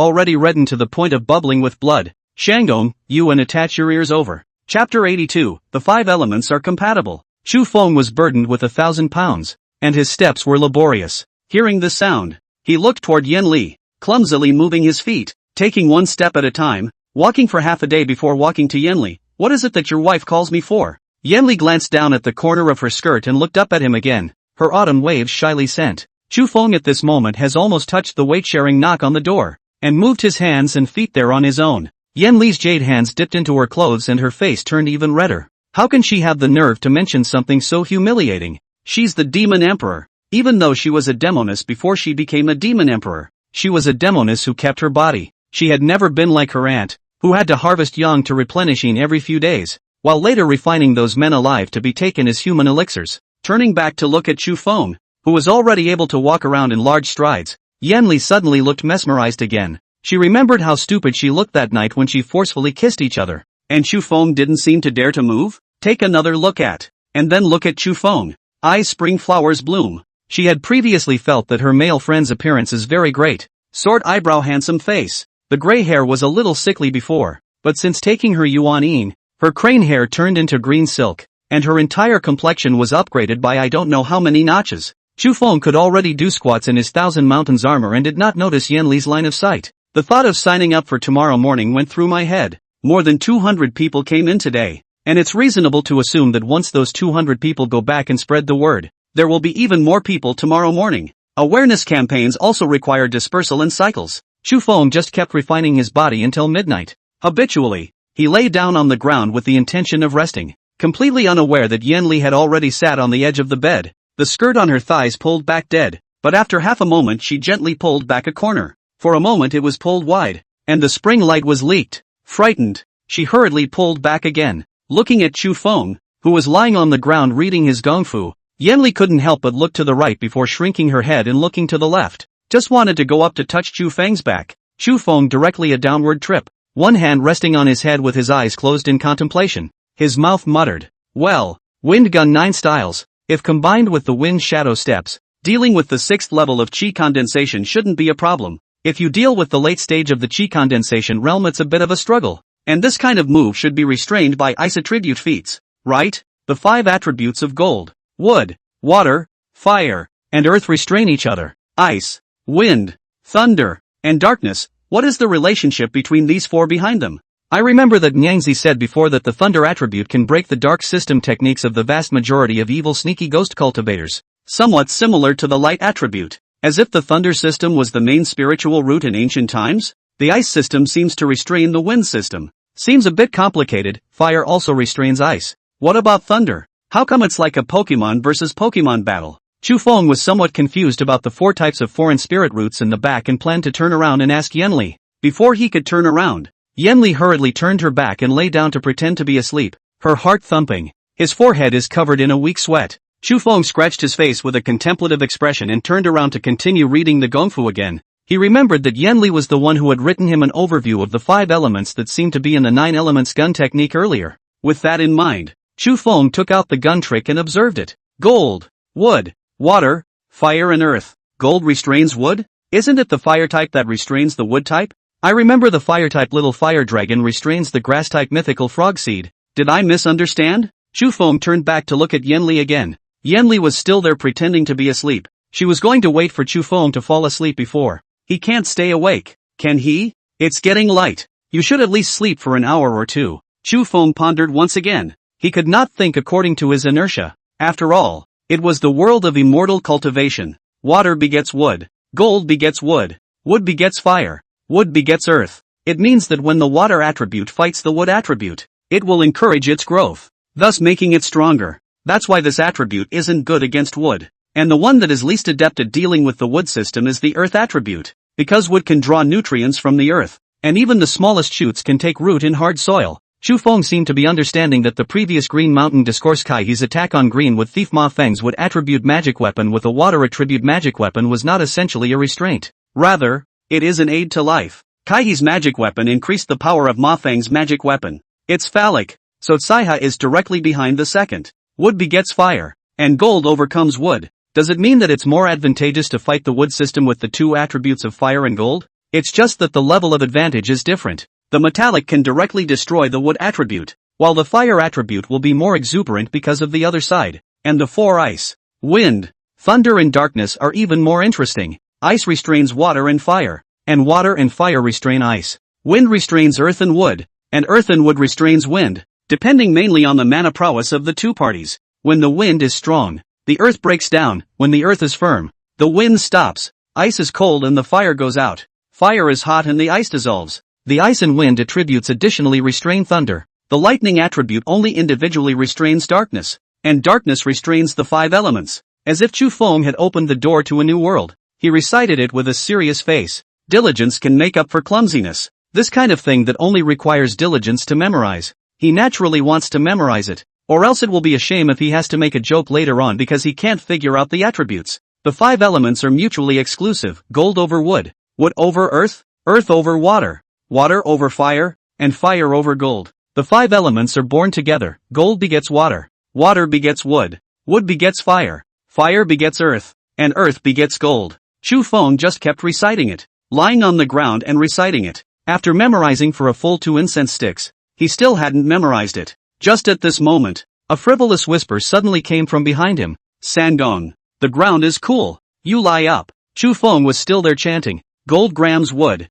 Speaker 1: already reddened to the point of bubbling with blood. Shangong, you and attach your ears over. Chapter 82, the 5 elements are compatible. Chu Feng was burdened with 1,000 pounds, and his steps were laborious. Hearing this sound, he looked toward Yen Li, clumsily moving his feet, taking one step at a time, walking for half a day before walking to Yen Li. What is it that your wife calls me for? Yen Li glanced down at the corner of her skirt and looked up at him again, her autumn waves shyly sent. Chu Feng at this moment has almost touched the weight-sharing knock on the door, and moved his hands and feet there on his own. Yen Li's jade hands dipped into her clothes and her face turned even redder. How can she have the nerve to mention something so humiliating? She's the demon emperor. Even though she was a demoness before she became a demon emperor, she was a demoness who kept her body. She had never been like her aunt, who had to harvest young to replenishing every few days, while later refining those men alive to be taken as human elixirs. Turning back to look at Chu Feng, who was already able to walk around in large strides, Yen Li suddenly looked mesmerized again. She remembered how stupid she looked that night when she forcefully kissed each other. And Chu Feng didn't seem to dare to move? Take another look at, and then look at Chu Feng. Eyes spring flowers bloom. She had previously felt that her male friend's appearance is very great. Short eyebrow, handsome face. The gray hair was a little sickly before, but since taking her yuan yin, her crane hair turned into green silk, and her entire complexion was upgraded by I don't know how many notches. Chu Feng could already do squats in his 1,000 mountains armor and did not notice Yen Li's line of sight. The thought of signing up for tomorrow morning went through my head. More than 200 people came in today, and it's reasonable to assume that once those 200 people go back and spread the word, there will be even more people tomorrow morning. Awareness campaigns also require dispersal and cycles. Chu Feng just kept refining his body until midnight. Habitually, he lay down on the ground with the intention of resting, completely unaware that Yen Li had already sat on the edge of the bed, the skirt on her thighs pulled back dead, but after half a moment she gently pulled back a corner. For a moment it was pulled wide, and the spring light was leaked. Frightened, she hurriedly pulled back again. Looking at Chu Feng, who was lying on the ground reading his gongfu, Yen Li couldn't help but look to the right before shrinking her head and looking to the left. Just wanted to go up to touch Chu Feng's back. Chu Feng directly a downward trip, one hand resting on his head with his eyes closed in contemplation. His mouth muttered, well, wind gun 9 styles, if combined with the wind shadow steps, dealing with the 6th level of chi condensation shouldn't be a problem. If you deal with the late stage of the chi condensation realm it's a bit of a struggle, and this kind of move should be restrained by ice attribute feats, right? The 5 attributes of gold, wood, water, fire, and earth restrain each other. Ice, wind, thunder, and darkness. What is the relationship between these 4 behind them? I remember that Nyangzi said before that the thunder attribute can break the dark system techniques of the vast majority of evil sneaky ghost cultivators, somewhat similar to the light attribute. As if the thunder system was the main spiritual root in ancient times? The ice system seems to restrain the wind system. Seems a bit complicated. Fire also restrains ice. What about thunder? How come it's like a Pokemon versus Pokemon battle? Chu Feng was somewhat confused about the 4 types of foreign spirit roots in the back and planned to turn around and ask Yen Li. Before he could turn around, Yen Li hurriedly turned her back and lay down to pretend to be asleep, her heart thumping. His forehead is covered in a weak sweat. Chu Feng scratched his face with a contemplative expression and turned around to continue reading the gongfu again. He remembered that Yen Li was the one who had written him an overview of the 5 elements that seemed to be in the 9 elements gun technique earlier. With that in mind, Chu Feng took out the gun trick and observed it. Gold, wood, water, fire and earth. Gold restrains wood? Isn't it the fire type that restrains the wood type? I remember the fire type little fire dragon restrains the grass type mythical frog seed. Did I misunderstand? Chu Feng turned back to look at Yen Li again. Yen Li was still there pretending to be asleep. She was going to wait for Chu Feng to fall asleep before. He can't stay awake, can he? It's getting light. You should at least sleep for an hour or 2. Chu Feng pondered once again. He could not think according to his inertia. After all, it was the world of immortal cultivation. Water begets wood. Gold begets wood. Wood begets fire. Wood begets earth. It means that when the water attribute fights the wood attribute, it will encourage its growth, thus making it stronger. That's why this attribute isn't good against wood. And the one that is least adept at dealing with the wood system is the earth attribute, because wood can draw nutrients from the earth, and even the smallest shoots can take root in hard soil. Chu Feng seemed to be understanding that the previous Green Mountain Discourse Kai's attack on Green with Thief Ma Feng's wood attribute magic weapon with a water attribute magic weapon was not essentially a restraint. Rather, it is an aid to life. Kai's magic weapon increased the power of Ma Feng's magic weapon. It's phallic. so Tsaiha is directly behind the second. Wood begets fire, and gold overcomes wood. Does it mean that it's more advantageous to fight the wood system with the two attributes of fire and gold? It's just that the level of advantage is different. The metallic can directly destroy the wood attribute, while the fire attribute will be more exuberant because of the other side. And the four ice, wind, thunder and darkness are even more interesting. Ice restrains water and fire, and water and fire restrain ice. Wind restrains earth and wood restrains wind, depending mainly on the mana prowess of the two parties. When the wind is strong, the earth breaks down. When the earth is firm, the wind stops. Ice is cold and the fire goes out. Fire is hot and the ice dissolves. The ice and wind attributes additionally restrain thunder. The lightning attribute only individually restrains darkness, and darkness restrains the five elements. As if Chu Feng had opened the door to a new world, he recited it with a serious face. Diligence can make up for clumsiness. This kind of thing that only requires diligence to memorize. He naturally wants to memorize it, or else it will be a shame if he has to make a joke later on because he can't figure out the attributes. The five elements are mutually exclusive: gold over wood, wood over earth, earth over water, water over fire, and fire over gold. The five elements are born together. Gold begets water, water begets wood, wood begets fire, fire begets earth, and earth begets gold. Chu Feng just kept reciting it, lying on the ground and reciting it. After memorizing for a full 2 incense sticks, he still hadn't memorized it. Just at this moment, a frivolous whisper suddenly came from behind him. Sangong, the ground is cool. You lie up. Chu Feng was still there chanting, gold grams wood,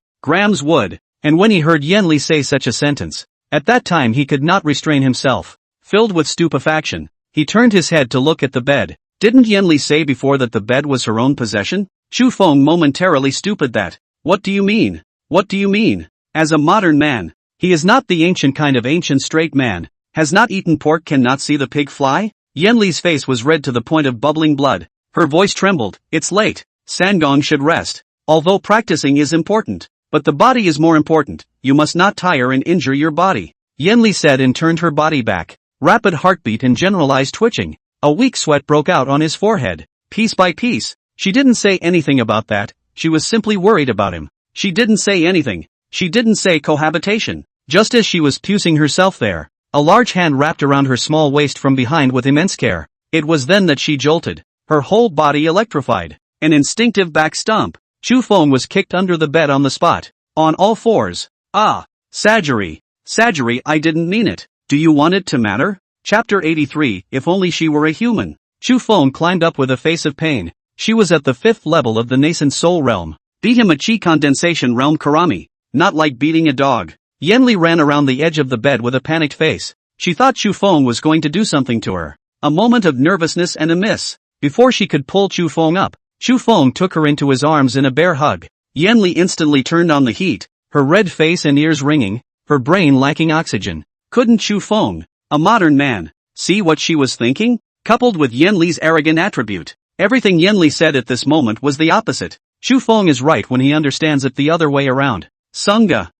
Speaker 1: and when he heard Yen Li say such a sentence, at that time he could not restrain himself. Filled with stupefaction, he turned his head to look at the bed. Didn't Yen Li say before that the bed was her own possession? Chu Feng momentarily stupid that. What do you mean? What do you mean? As a modern man, he is not the ancient kind of ancient straight man, has not eaten pork, cannot see the pig fly? Yen Li's face was red to the point of bubbling blood. Her voice trembled. It's late. Sangong should rest. Although practicing is important, but the body is more important. You must not tire and injure your body. Yen Li said and turned her body back. Rapid heartbeat and generalized twitching. A weak sweat broke out on his forehead. Piece by piece. She didn't say anything about that. She was simply worried about him. She didn't say anything. She didn't say cohabitation. Just as she was pusing herself there, a large hand wrapped around her small waist from behind with immense care. It was then that she jolted, her whole body electrified. An instinctive back stomp. Chu Feng was kicked under the bed on the spot, on all fours. Ah, Sajiri, I didn't mean it. Do you want it to matter? Chapter 83, If Only She Were a Human. Chu Feng climbed up with a face of pain. She was at the 5th level of the nascent soul realm. Beat him a chi condensation realm karami. Not like beating a dog. Yen Li ran around the edge of the bed with a panicked face. She thought Chu Feng was going to do something to her. A moment of nervousness and a miss. Before she could pull Chu Feng up, Chu Feng took her into his arms in a bear hug. Yen Li instantly turned on the heat, her red face and ears ringing, her brain lacking oxygen. Couldn't Chu Feng, a modern man, see what she was thinking? Coupled with Yen Li's arrogant attribute, everything Yen Li said at this moment was the opposite. Chu Feng is right when he understands it the other way around. Sunga,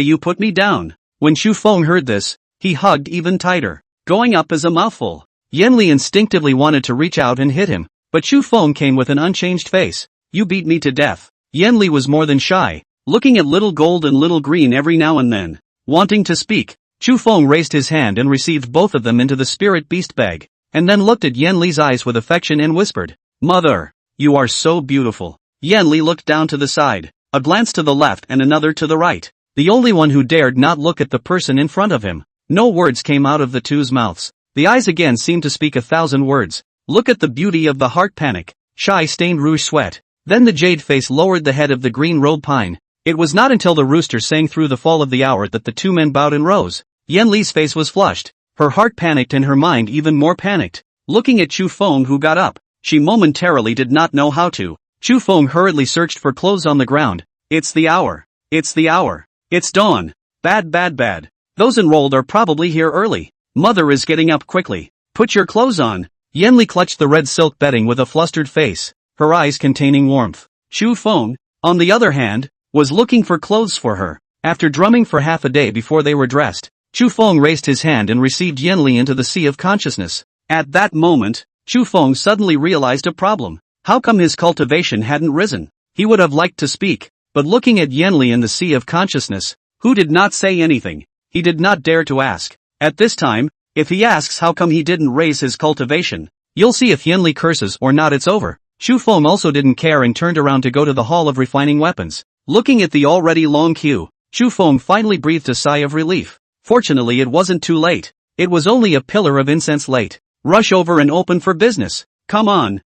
Speaker 1: you put me down. When Chu Feng heard this, he hugged even tighter. Going up is a mouthful. Yen Li instinctively wanted to reach out and hit him, but Chu Feng came with an unchanged face. You beat me to death. Yen Li was more than shy, looking at little gold and little green every now and then. Wanting to speak, Chu Feng raised his hand and received both of them into the spirit beast bag, and then looked at Yen Li's eyes with affection and whispered, Mother, you are so beautiful. Yen Li looked down to the side, a glance to the left and another to the right. The only one who dared not look at the person in front of him. No words came out of the two's mouths. The eyes again seemed to speak 1,000 words. Look at the beauty of the heart panic. Shy stained rouge sweat. Then the jade face lowered the head of the green robe pine. It was not until the rooster sang through the fall of the hour that the two men bowed and rose. Yen Li's face was flushed. Her heart panicked and her mind even more panicked. Looking at Chu Feng who got up, she momentarily did not know how to. Chu Feng hurriedly searched for clothes on the ground. It's the hour. It's the hour. It's dawn. Bad. Those enrolled are probably here early. Mother is getting up quickly. Put your clothes on. Yen Li clutched the red silk bedding with a flustered face, her eyes containing warmth. Chu Feng, on the other hand, was looking for clothes for her. After drumming for half a day before they were dressed, Chu Feng raised his hand and received Yen Li into the sea of consciousness. At that moment, Chu Feng suddenly realized a problem. How come his cultivation hadn't risen? He would have liked to speak, but looking at Yen Li in the sea of consciousness, who did not say anything, he did not dare to ask. At this time, if he asks how come he didn't raise his cultivation, you'll see if Yanli curses or not. It's over. Xu Feng also didn't care and turned around to go to the hall of refining weapons. Looking at the already long queue, Xu Feng finally breathed a sigh of relief. Fortunately it wasn't too late. It was only a pillar of incense late. Rush over and open for business. Come on.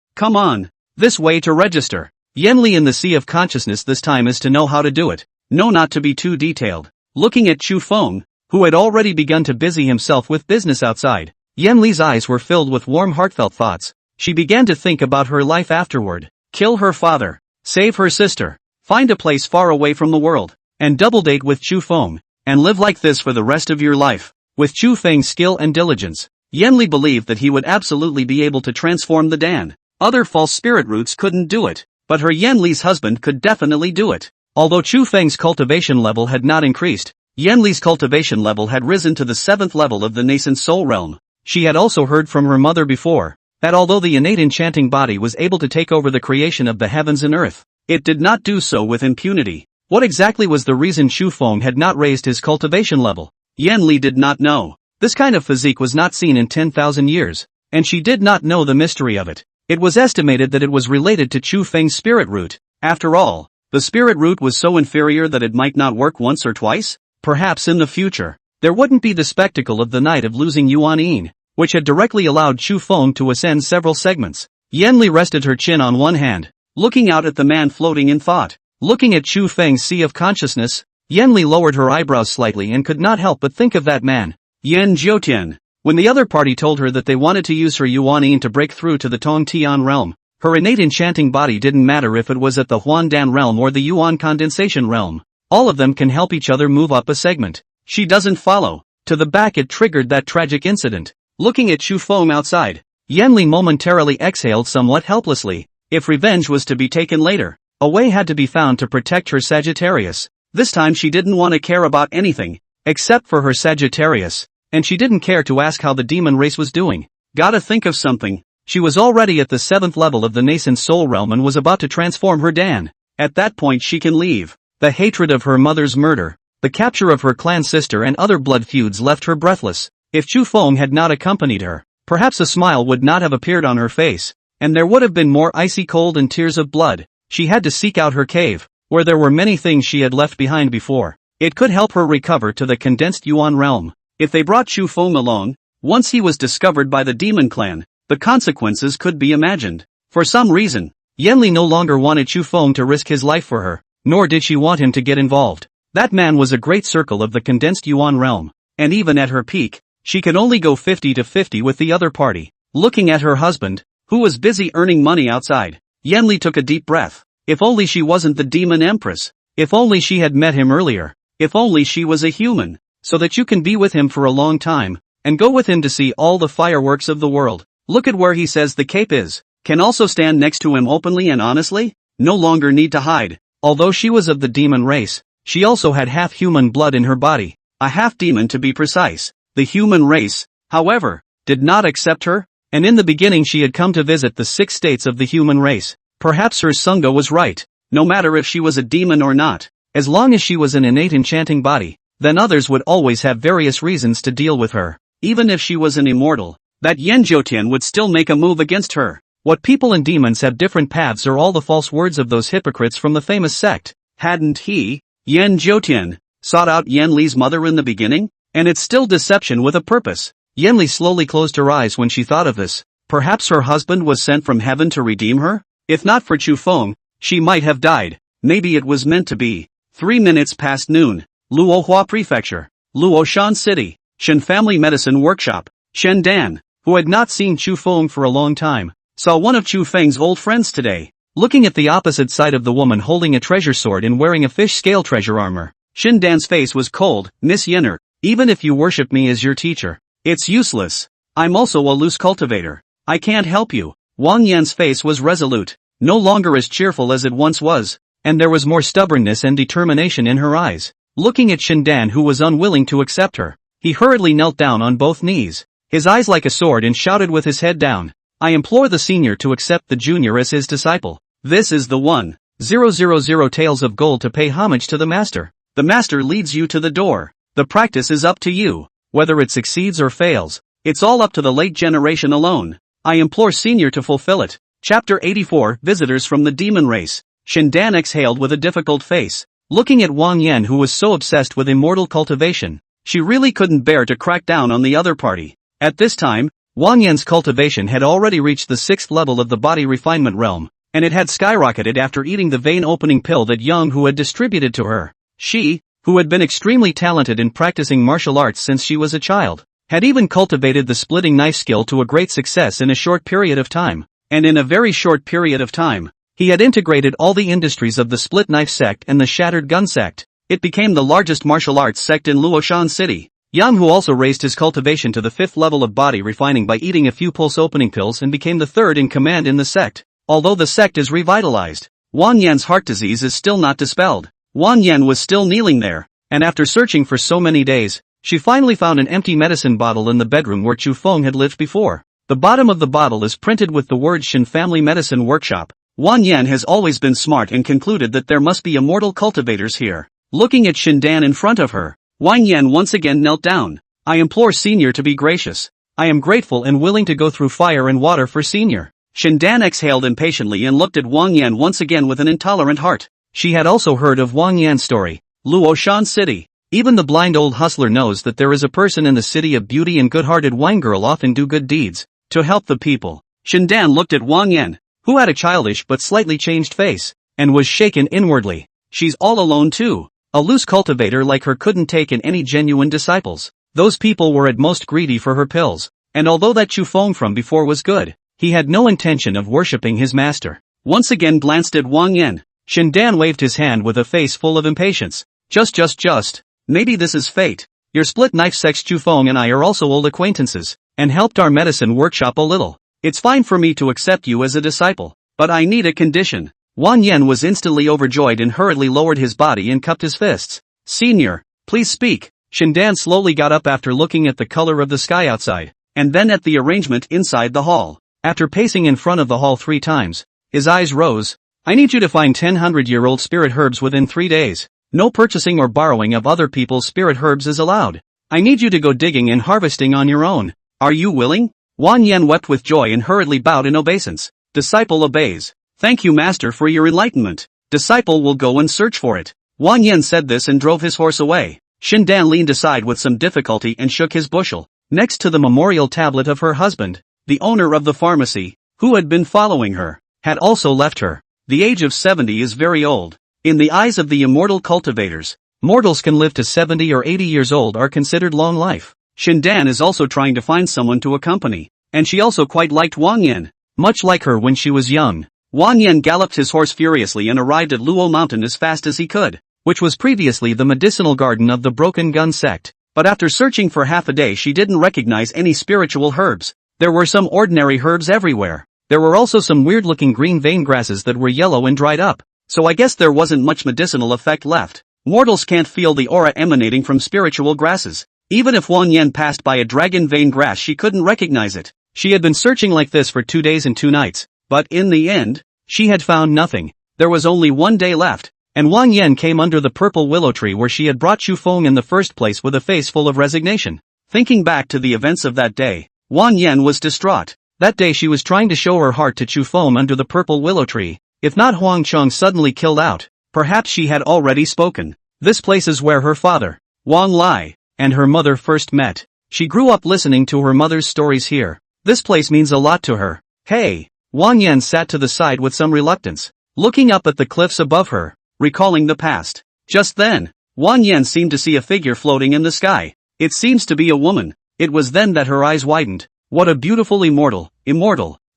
Speaker 1: This way to register. Yanli in the sea of consciousness this time is to know how to do it. No, not to be too detailed. Looking at Xu Feng, who had already begun to busy himself with business outside, Yanli's eyes were filled with warm heartfelt thoughts. She began to think about her life afterward. Kill her father. Save her sister. Find a place far away from the world. And double date with Xu Feng. And live like this for the rest of your life. With Xu Feng's skill and diligence, Yanli believed that he would absolutely be able to transform the Dan. Other false spirit roots couldn't do it, but her Yanli's husband could definitely do it. Although Xu Feng's cultivation level had not increased, Yanli's cultivation level had risen to the 7th level of the nascent soul realm. She had also heard from her mother before, that although the innate enchanting body was able to take over the creation of the heavens and earth, it did not do so with impunity. What exactly was the reason Xu Feng had not raised his cultivation level? Yanli did not know. This kind of physique was not seen in 10,000 years, and she did not know the mystery of it. It was estimated that it was related to Xu Feng's spirit root. After all, the spirit root was so inferior that it might not work once or twice. Perhaps in the future, there wouldn't be the spectacle of the night of losing Yuan Yin, which had directly allowed Xu Feng to ascend several segments. Yanli rested her chin on one hand, looking out at the man floating in thought. Looking at Xu Feng's sea of consciousness, Yanli lowered her eyebrows slightly and could not help but think of that man, Yan Jiutian. When the other party told her that they wanted to use her Yuan Yin to break through to the Tong Tian realm, her innate enchanting body didn't matter if it was at the Huan Dan realm or the Yuan condensation realm. All of them can help each other move up a segment. She doesn't follow. To the back it triggered that tragic incident. Looking at Xu Feng outside, Yanli momentarily exhaled somewhat helplessly. If revenge was to be taken later, a way had to be found to protect her Sagittarius. This time she didn't want to care about anything, except for her Sagittarius, and she didn't care to ask how the demon race was doing. Gotta think of something. She was already at the 7th level of the nascent soul realm and was about to transform her Dan. At that point she can leave. The hatred of her mother's murder, the capture of her clan sister and other blood feuds left her breathless. If Xu Feng had not accompanied her, perhaps a smile would not have appeared on her face, and there would have been more icy cold and tears of blood. She had to seek out her cave, where there were many things she had left behind before. It could help her recover to the condensed Yuan realm. If they brought Xu Feng along, once he was discovered by the demon clan, the consequences could be imagined. For some reason, Yanli no longer wanted Xu Feng to risk his life for her, nor did she want him to get involved. That man was a great circle of the condensed Yuan realm, and even at her peak, she could only go 50-50 with the other party. Looking at her husband, who was busy earning money outside, Yanli took a deep breath. If only she wasn't the demon empress. If only she had met him earlier. If only she was a human. So that you can be with him for a long time, and go with him to see all the fireworks of the world. Look at where he says the cape is. Can also stand next to him openly and honestly. No longer need to hide. Although she was of the demon race, she also had half human blood in her body. A half demon to be precise. The human race, however, did not accept her, and in the beginning she had come to visit the 6 states of the human race. Perhaps her Sangha was right. No matter if she was a demon or not, as long as she was an innate enchanting body, then others would always have various reasons to deal with her. Even if she was an immortal, that Yan Jiutian would still make a move against her. What people and demons have different paths are all the false words of those hypocrites from the famous sect. Hadn't he, Yan Jiutian, sought out Yanli's mother in the beginning? And it's still deception with a purpose. Yanli slowly closed her eyes when she thought of this. Perhaps her husband was sent from heaven to redeem her? If not for Xu Feng, she might have died. Maybe it was meant to be. 3 minutes past noon. Luohua Prefecture. Luoshan City. Shen Family Medicine Workshop. Shen Dan, who had not seen Xu Feng for a long time, saw one of Xu Feng's old friends today. Looking at the opposite side of the woman holding a treasure sword and wearing a fish-scale treasure armor, Shen Dan's face was cold. Miss Yenner, even if you worship me as your teacher, it's useless. I'm also a loose cultivator. I can't help you. Wang Yan's face was resolute, no longer as cheerful as it once was, and there was more stubbornness and determination in her eyes. Looking at Shen Dan, who was unwilling to accept her, he hurriedly knelt down on both knees, his eyes like a sword, and shouted with his head down, I implore the senior to accept the junior as his disciple. This is the 1,000 taels of gold to pay homage to the master. The master leads you to the door. The practice is up to you. whether it succeeds or fails. It's all up to the late generation alone. I implore Senior to fulfill it. Chapter 84, Visitors from the Demon Race. Shindan exhaled with a difficult face, looking at Wang Yan, who was so obsessed with immortal cultivation. She really couldn't bear to crack down on the other party. At this time, Wang Yan's cultivation had already reached the 6th level of the body refinement realm, and it had skyrocketed after eating the vein-opening pill that Yang Hu had distributed to her. She, who had been extremely talented in practicing martial arts since she was a child, had even cultivated the splitting knife skill to a great success in a short period of time. And in a very short period of time, he had integrated all the industries of the split knife sect and the shattered gun sect. It became the largest martial arts sect in Luoshan City. Yang Hu also raised his cultivation to the 5th level of body refining by eating a few pulse opening pills and became the 3rd in command in the sect. Although the sect is revitalized, Wang Yan's heart disease is still not dispelled. Wang Yan was still kneeling there, and after searching for so many days, she finally found an empty medicine bottle in the bedroom where Chu Feng had lived before. The bottom of the bottle is printed with the words Shin Family Medicine Workshop. Wang Yan has always been smart and concluded that there must be immortal cultivators here. Looking at Shindan in front of her, Wang Yan once again knelt down. I implore Senior to be gracious. I am grateful and willing to go through fire and water for Senior. Shindan exhaled impatiently and looked at Wang Yan once again with an intolerant heart. She had also heard of Wang Yan's story. Luoshan City. Even the blind old hustler knows that there is a person in the city of beauty and good-hearted wine girl often do good deeds to help the people. Shindan looked at Wang Yan, who had a childish but slightly changed face, and was shaken inwardly. She's all alone too. A loose cultivator like her couldn't take in any genuine disciples. Those people were at most greedy for her pills, and although that Chu Feng from before was good, he had no intention of worshipping his master. Once again glanced at Wang Yan, Shindan waved his hand with a face full of impatience. Just. Maybe this is fate. Your split knife sex Chu Feng and I are also old acquaintances, and helped our medicine workshop a little. It's fine for me to accept you as a disciple, but I need a condition. Wang Yan was instantly overjoyed and hurriedly lowered his body and cupped his fists. Senior, please speak. Shindan slowly got up after looking at the color of the sky outside, and then at the arrangement inside the hall. After pacing in front of the hall 3 times, his eyes rose. I need you to find 10 100-year-old spirit herbs within 3 days. No purchasing or borrowing of other people's spirit herbs is allowed. I need you to go digging and harvesting on your own. Are you willing? Wang Yan wept with joy and hurriedly bowed in obeisance. Disciple obeys. Thank you, master, for your enlightenment. Disciple will go and search for it. Wang Yan said this and drove his horse away. Shindan leaned aside with some difficulty and shook his bushel. Next to the memorial tablet of her husband, the owner of the pharmacy, who had been following her, had also left her. The age of 70 is very old. In the eyes of the immortal cultivators, mortals can live to 70 or 80 years old are considered long life. Shindan is also trying to find someone to accompany, and she also quite liked Wang Yan, much like her when she was young. Wang Yan galloped his horse furiously and arrived at Luo Mountain as fast as he could, which was previously the medicinal garden of the Broken Gun sect. But after searching for half a day she didn't recognize any spiritual herbs. There were some ordinary herbs everywhere. There were also some weird-looking green vein grasses that were yellow and dried up. So I guess there wasn't much medicinal effect left. Mortals can't feel the aura emanating from spiritual grasses. Even if Wang Yan passed by a dragon vein grass she couldn't recognize it. She had been searching like this for 2 days and 2 nights, but in the end, she had found nothing. There was only 1 day left, and Wang Yan came under the purple willow tree where she had brought Chu Feng in the first place with a face full of resignation. Thinking back to the events of that day, Wang Yan was distraught. That day she was trying to show her heart to Chu Feng under the purple willow tree. If not Huang Cheng suddenly killed out, perhaps she had already spoken. This place is where her father, Wang Lai, and her mother first met. She grew up listening to her mother's stories here. This place means a lot to her. Hey! Wang Yan sat to the side with some reluctance, looking up at the cliffs above her, recalling the past. Just then, Wang Yan seemed to see a figure floating in the sky. It seems to be a woman. It was then that her eyes widened. What a beautiful immortal.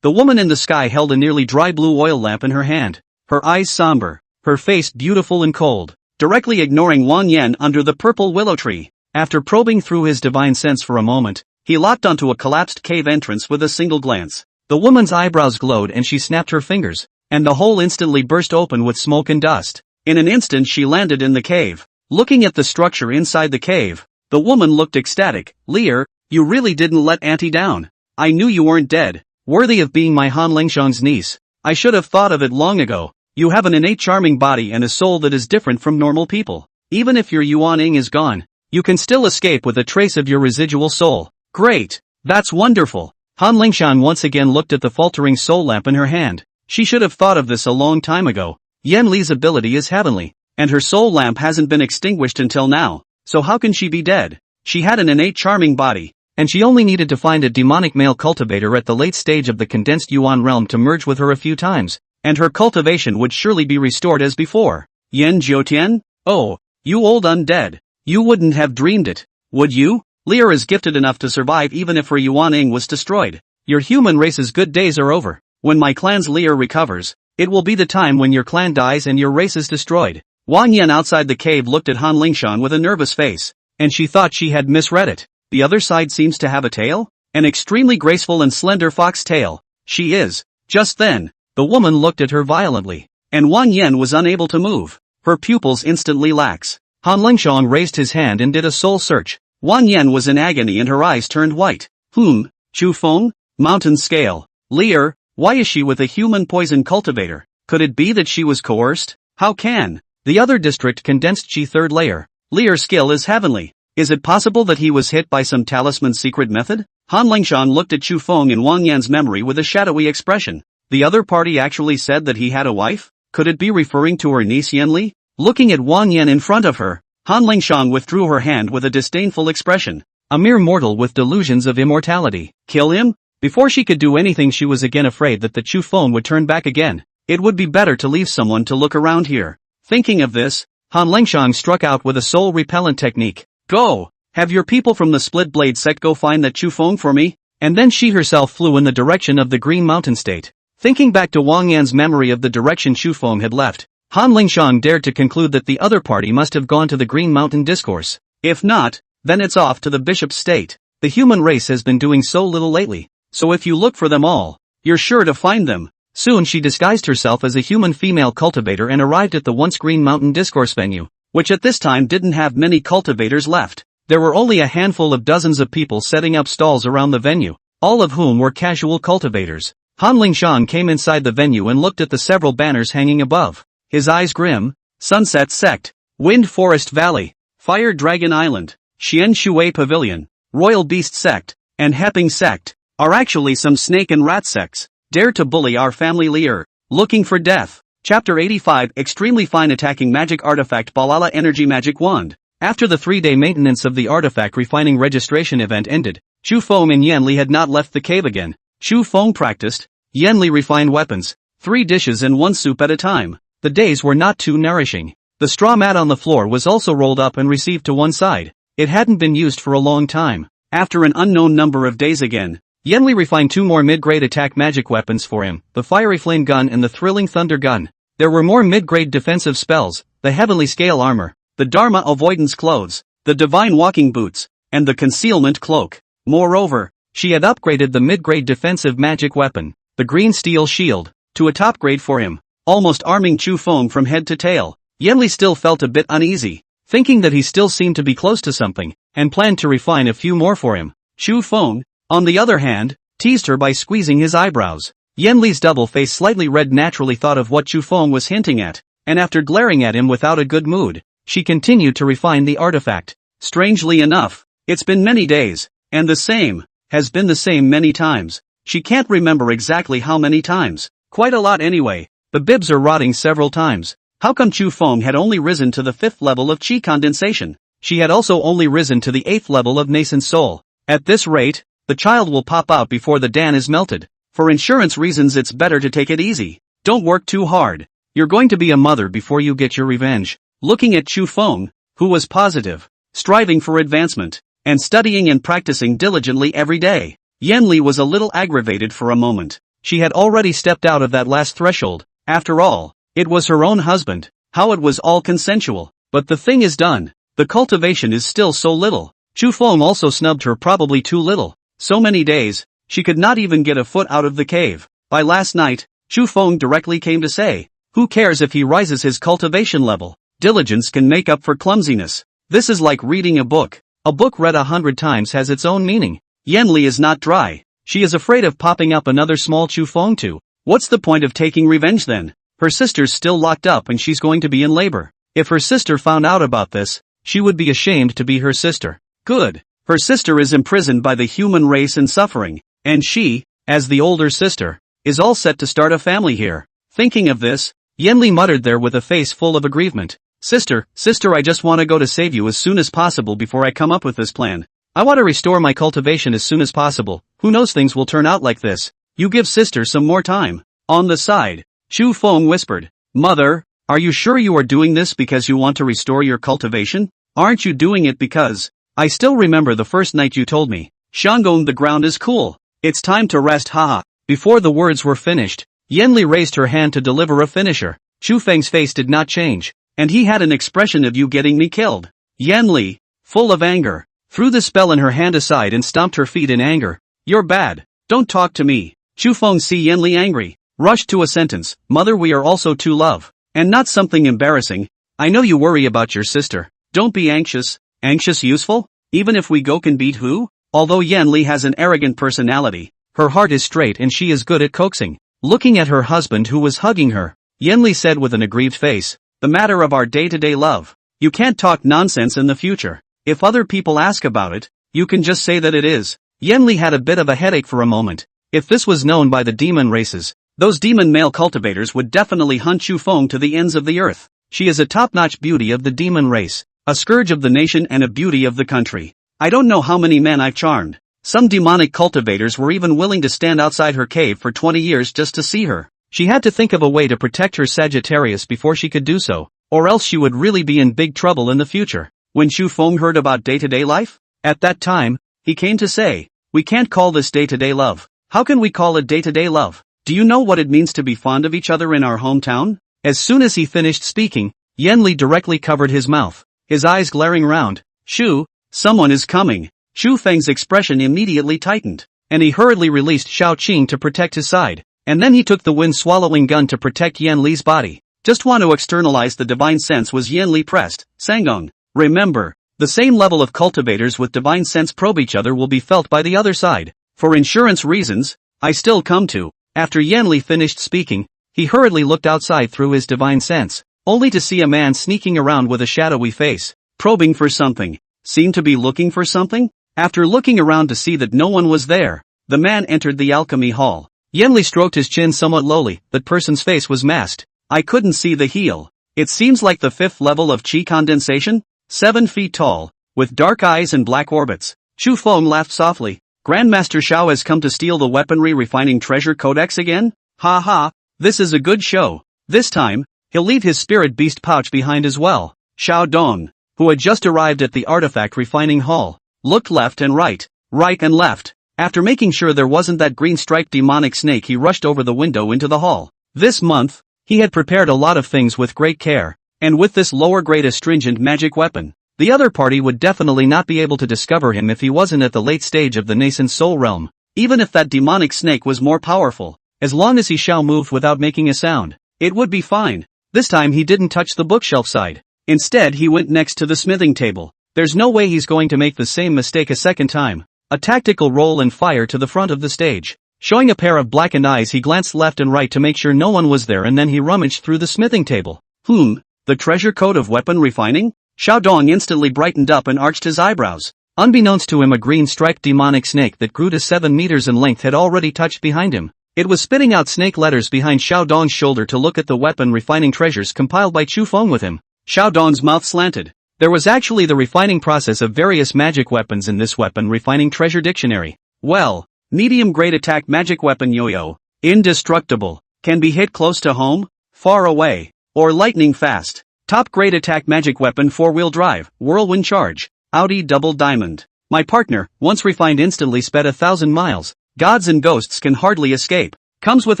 Speaker 1: The woman in the sky held a nearly dry blue oil lamp in her hand, her eyes somber, her face beautiful and cold, directly ignoring Wang Yan under the purple willow tree. After probing through his divine sense for a moment, he locked onto a collapsed cave entrance with a single glance. The woman's eyebrows glowed and she snapped her fingers, and the hole instantly burst open with smoke and dust. In an instant she landed in the cave. Looking at the structure inside the cave, the woman looked ecstatic. Lear, you really didn't let Auntie down. I knew you weren't dead. Worthy of being my Han Lingshang's niece. I should have thought of it long ago. You have an innate charming body and a soul that is different from normal people. Even if your Yuan Ing is gone, You can still escape with a trace of your residual soul. Great! That's wonderful! Han Lingshan once again looked at the faltering soul lamp in her hand. She should have thought of this a long time ago. Yan Li's ability is heavenly, and her soul lamp hasn't been extinguished until now, so how can she be dead? She had an innate charming body, and she only needed to find a demonic male cultivator at the late stage of the condensed Yuan realm to merge with her a few times, and her cultivation would surely be restored as before. Yan Jiutian? Oh, you old undead. You wouldn't have dreamed it, would you? Lear is gifted enough to survive even if her Yuan was destroyed. Your human race's good days are over. When my clan's Lear recovers, it will be the time when your clan dies and your race is destroyed. Wang Yan outside the cave looked at Han Lingshan with a nervous face, and she thought she had misread it. The other side seems to have a tail? An extremely graceful and slender fox tail. She is. Just then, the woman looked at her violently, and Wang Yan was unable to move. Her pupils instantly lax. Han Lingshan raised his hand and did a soul search. Wang Yan was in agony and her eyes turned white. Chu Feng? Mountain scale. Lear, why is she with a human poison cultivator? Could it be that she was coerced? How can? The other district condensed Chi third layer. Lear's skill is heavenly. Is it possible that he was hit by some talisman secret method? Han Lingshan looked at Chu Feng and Wang Yan's memory with a shadowy expression. The other party actually said that he had a wife? Could it be referring to her niece Yanli? Looking at Wang Yan in front of her, Han Lingshan withdrew her hand with a disdainful expression. A mere mortal with delusions of immortality. Kill him? Before she could do anything she was again afraid that the Chu Feng would turn back again. It would be better to leave someone to look around here. Thinking of this, Han Lingshan struck out with a soul repellent technique. Go! Have your people from the Split Blade sect go find that Chu Feng for me? And then she herself flew in the direction of the Green Mountain State. Thinking back to Wang Yan's memory of the direction Chu Feng had left, Han Lingshan dared to conclude that the other party must have gone to the Green Mountain Discourse. If not, then it's off to the Bishop's State. The human race has been doing so little lately, so if you look for them all, you're sure to find them. Soon she disguised herself as a human female cultivator and arrived at the once Green Mountain Discourse venue, which at this time didn't have many cultivators left. There were only a handful of dozens of people setting up stalls around the venue, all of whom were casual cultivators. Han Lingshan came inside the venue and looked at the several banners hanging above. His eyes grim. Sunset Sect, Wind Forest Valley, Fire Dragon Island, Xian Shui Pavilion, Royal Beast Sect, and Hepping Sect, are actually some snake and rat sects. Dare to bully our family Lear. Looking for death. Chapter 85 Extremely Fine Attacking Magic Artifact Balala Energy Magic Wand. After the 3-day maintenance of the artifact refining registration event ended, Chu Feng and Yanli had not left the cave again. Chu Feng practiced, Yanli refined weapons, 3 dishes and 1 soup at a time. The days were not too nourishing. The straw mat on the floor was also rolled up and received to one side. It hadn't been used for a long time. After an unknown number of days again, Yanli refined 2 more mid-grade attack magic weapons for him, the Fiery Flame Gun and the Thrilling Thunder Gun. There were more mid-grade defensive spells, the Heavenly Scale Armor, the Dharma Avoidance Clothes, the Divine Walking Boots, and the Concealment Cloak. Moreover, she had upgraded the mid-grade defensive magic weapon, the Green Steel Shield, to a top grade for him, almost arming Chu Feng from head to tail. Yanli still felt a bit uneasy, thinking that he still seemed to be close to something, and planned to refine a few more for him. Chu Feng, on the other hand, teased her by squeezing his eyebrows. Yanli's double face slightly red naturally thought of what Chu Feng was hinting at, and after glaring at him without a good mood, she continued to refine the artifact. Strangely enough, it's been many days, and has been the same many times. She can't remember exactly how many times. Quite a lot anyway. The bibs are rotting several times. How come Chu Feng had only risen to the 5th level of Qi condensation? She had also only risen to the 8th level of nascent soul. At this rate, the child will pop out before the Dan is melted. For insurance reasons it's better to take it easy. Don't work too hard. You're going to be a mother before you get your revenge. Looking at Chu Feng, who was positive, striving for advancement, and studying and practicing diligently every day, Yanli was a little aggravated for a moment. She had already stepped out of that last threshold. After all, it was her own husband. How it was all consensual. But the thing is done. The cultivation is still so little. Chu Feng also snubbed her probably too little. So many days, she could not even get a foot out of the cave. By last night, Chu Feng directly came to say, who cares if he rises his cultivation level? Diligence can make up for clumsiness. This is like reading a book. A book read 100 times has its own meaning. Yanli is not dry. She is afraid of popping up another small Chu Feng too. What's the point of taking revenge then? Her sister's still locked up and she's going to be in labor. If her sister found out about this, she would be ashamed to be her sister. Good. Her sister is imprisoned by the human race and suffering, and she, as the older sister, is all set to start a family here. Thinking of this, Yenli muttered there with a face full of aggrievement. Sister, I just want to go to save you as soon as possible before I come up with this plan. I want to restore my cultivation as soon as possible. Who knows, things will turn out like this. You give sister some more time. On the side, Chu Feng whispered. Mother, are you sure you are doing this because you want to restore your cultivation? Aren't you doing it because... I still remember the first night you told me. Shanggong, the ground is cool. It's time to rest, haha. Before the words were finished, Yenli raised her hand to deliver a finisher. Chu Feng's face did not change, and he had an expression of you getting me killed. Yenli, full of anger, threw the spell in her hand aside and stomped her feet in anger. You're bad. Don't talk to me. Chu Feng, see Yenli angry, rushed to a sentence. Mother, we are also to love. And not something embarrassing. I know you worry about your sister. Don't be anxious. Anxious useful? Even if we go can beat who? Although Yenli has an arrogant personality, her heart is straight and she is good at coaxing. Looking at her husband who was hugging her, Yenli said with an aggrieved face, the matter of our day-to-day love. You can't talk nonsense in the future. If other people ask about it, you can just say that it is. Yenli had a bit of a headache for a moment. If this was known by the demon races, those demon male cultivators would definitely hunt Chu Feng to the ends of the earth. She is a top-notch beauty of the demon race, a scourge of the nation and a beauty of the country. I don't know how many men I've charmed. Some demonic cultivators were even willing to stand outside her cave for 20 years just to see her. She had to think of a way to protect her Sagittarius before she could do so, or else she would really be in big trouble in the future. When Chu Feng heard about day-to-day life, at that time, he came to say, we can't call this day-to-day love. How can we call it day-to-day love? Do you know what it means to be fond of each other in our hometown? As soon as he finished speaking, Yenli directly covered his mouth, his eyes glaring round. Shu, someone is coming. Chu Feng's expression immediately tightened, and he hurriedly released Shao Qing to protect his side, and then he took the wind-swallowing gun to protect Yenli's body. Just want to externalize the divine sense, was Yenli pressed. Sangong, remember, the same level of cultivators with divine sense probe each other will be felt by the other side. For insurance reasons, I still come to. After Yenli finished speaking, he hurriedly looked outside through his divine sense, only to see a man sneaking around with a shadowy face, probing for something. Seemed to be looking for something? After looking around to see that no one was there, the man entered the alchemy hall. Yenli stroked his chin somewhat lowly. That person's face was masked. I couldn't see the heel. It seems like the 5th level of chi condensation? 7 feet tall, with dark eyes and black orbits. Chu Feng laughed softly. Grandmaster Shao has come to steal the weaponry refining treasure codex again? Ha ha, this is a good show. This time, he'll leave his spirit beast pouch behind as well. Shao Dong, who had just arrived at the artifact refining hall, looked left and right and left. After making sure there wasn't that green-striped demonic snake, he rushed over the window into the hall. This month, he had prepared a lot of things with great care, and with this lower-grade astringent magic weapon, the other party would definitely not be able to discover him if he wasn't at the late stage of the nascent soul realm. Even if that demonic snake was more powerful, as long as he shall move without making a sound, it would be fine. This time he didn't touch the bookshelf side. Instead he went next to the smithing table. There's no way he's going to make the same mistake a second time. A tactical roll and fire to the front of the stage. Showing a pair of blackened eyes, he glanced left and right to make sure no one was there, and then he rummaged through the smithing table. The treasure code of weapon refining? Shao Dong instantly brightened up and arched his eyebrows. Unbeknownst to him, a green-striped demonic snake that grew to 7 meters in length had already touched behind him. It was spitting out snake letters behind Shao Dong's shoulder to look at the weapon refining treasures compiled by Chu Feng with him. Shao Dong's mouth slanted. There was actually the refining process of various magic weapons in this weapon refining treasure dictionary. Well, medium-grade attack magic weapon yo-yo, indestructible, can be hit close to home, far away, or lightning fast. Top-grade attack magic weapon 4-wheel drive, whirlwind charge, Audi double diamond. My partner, once refined, instantly sped 1,000 miles. Gods and ghosts can hardly escape. Comes with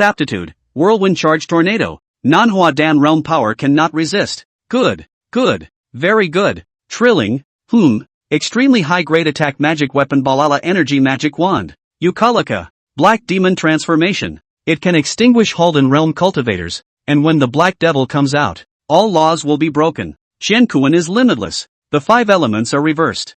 Speaker 1: aptitude, whirlwind charge tornado. Manhwa Dan realm power cannot resist. Good. Very good. Trilling, extremely high-grade attack magic weapon Balala energy magic wand. Ukalaka, black demon transformation. It can extinguish Halden realm cultivators, and when the black devil comes out, all laws will be broken. Qiankuan is limitless. The 5 elements are reversed.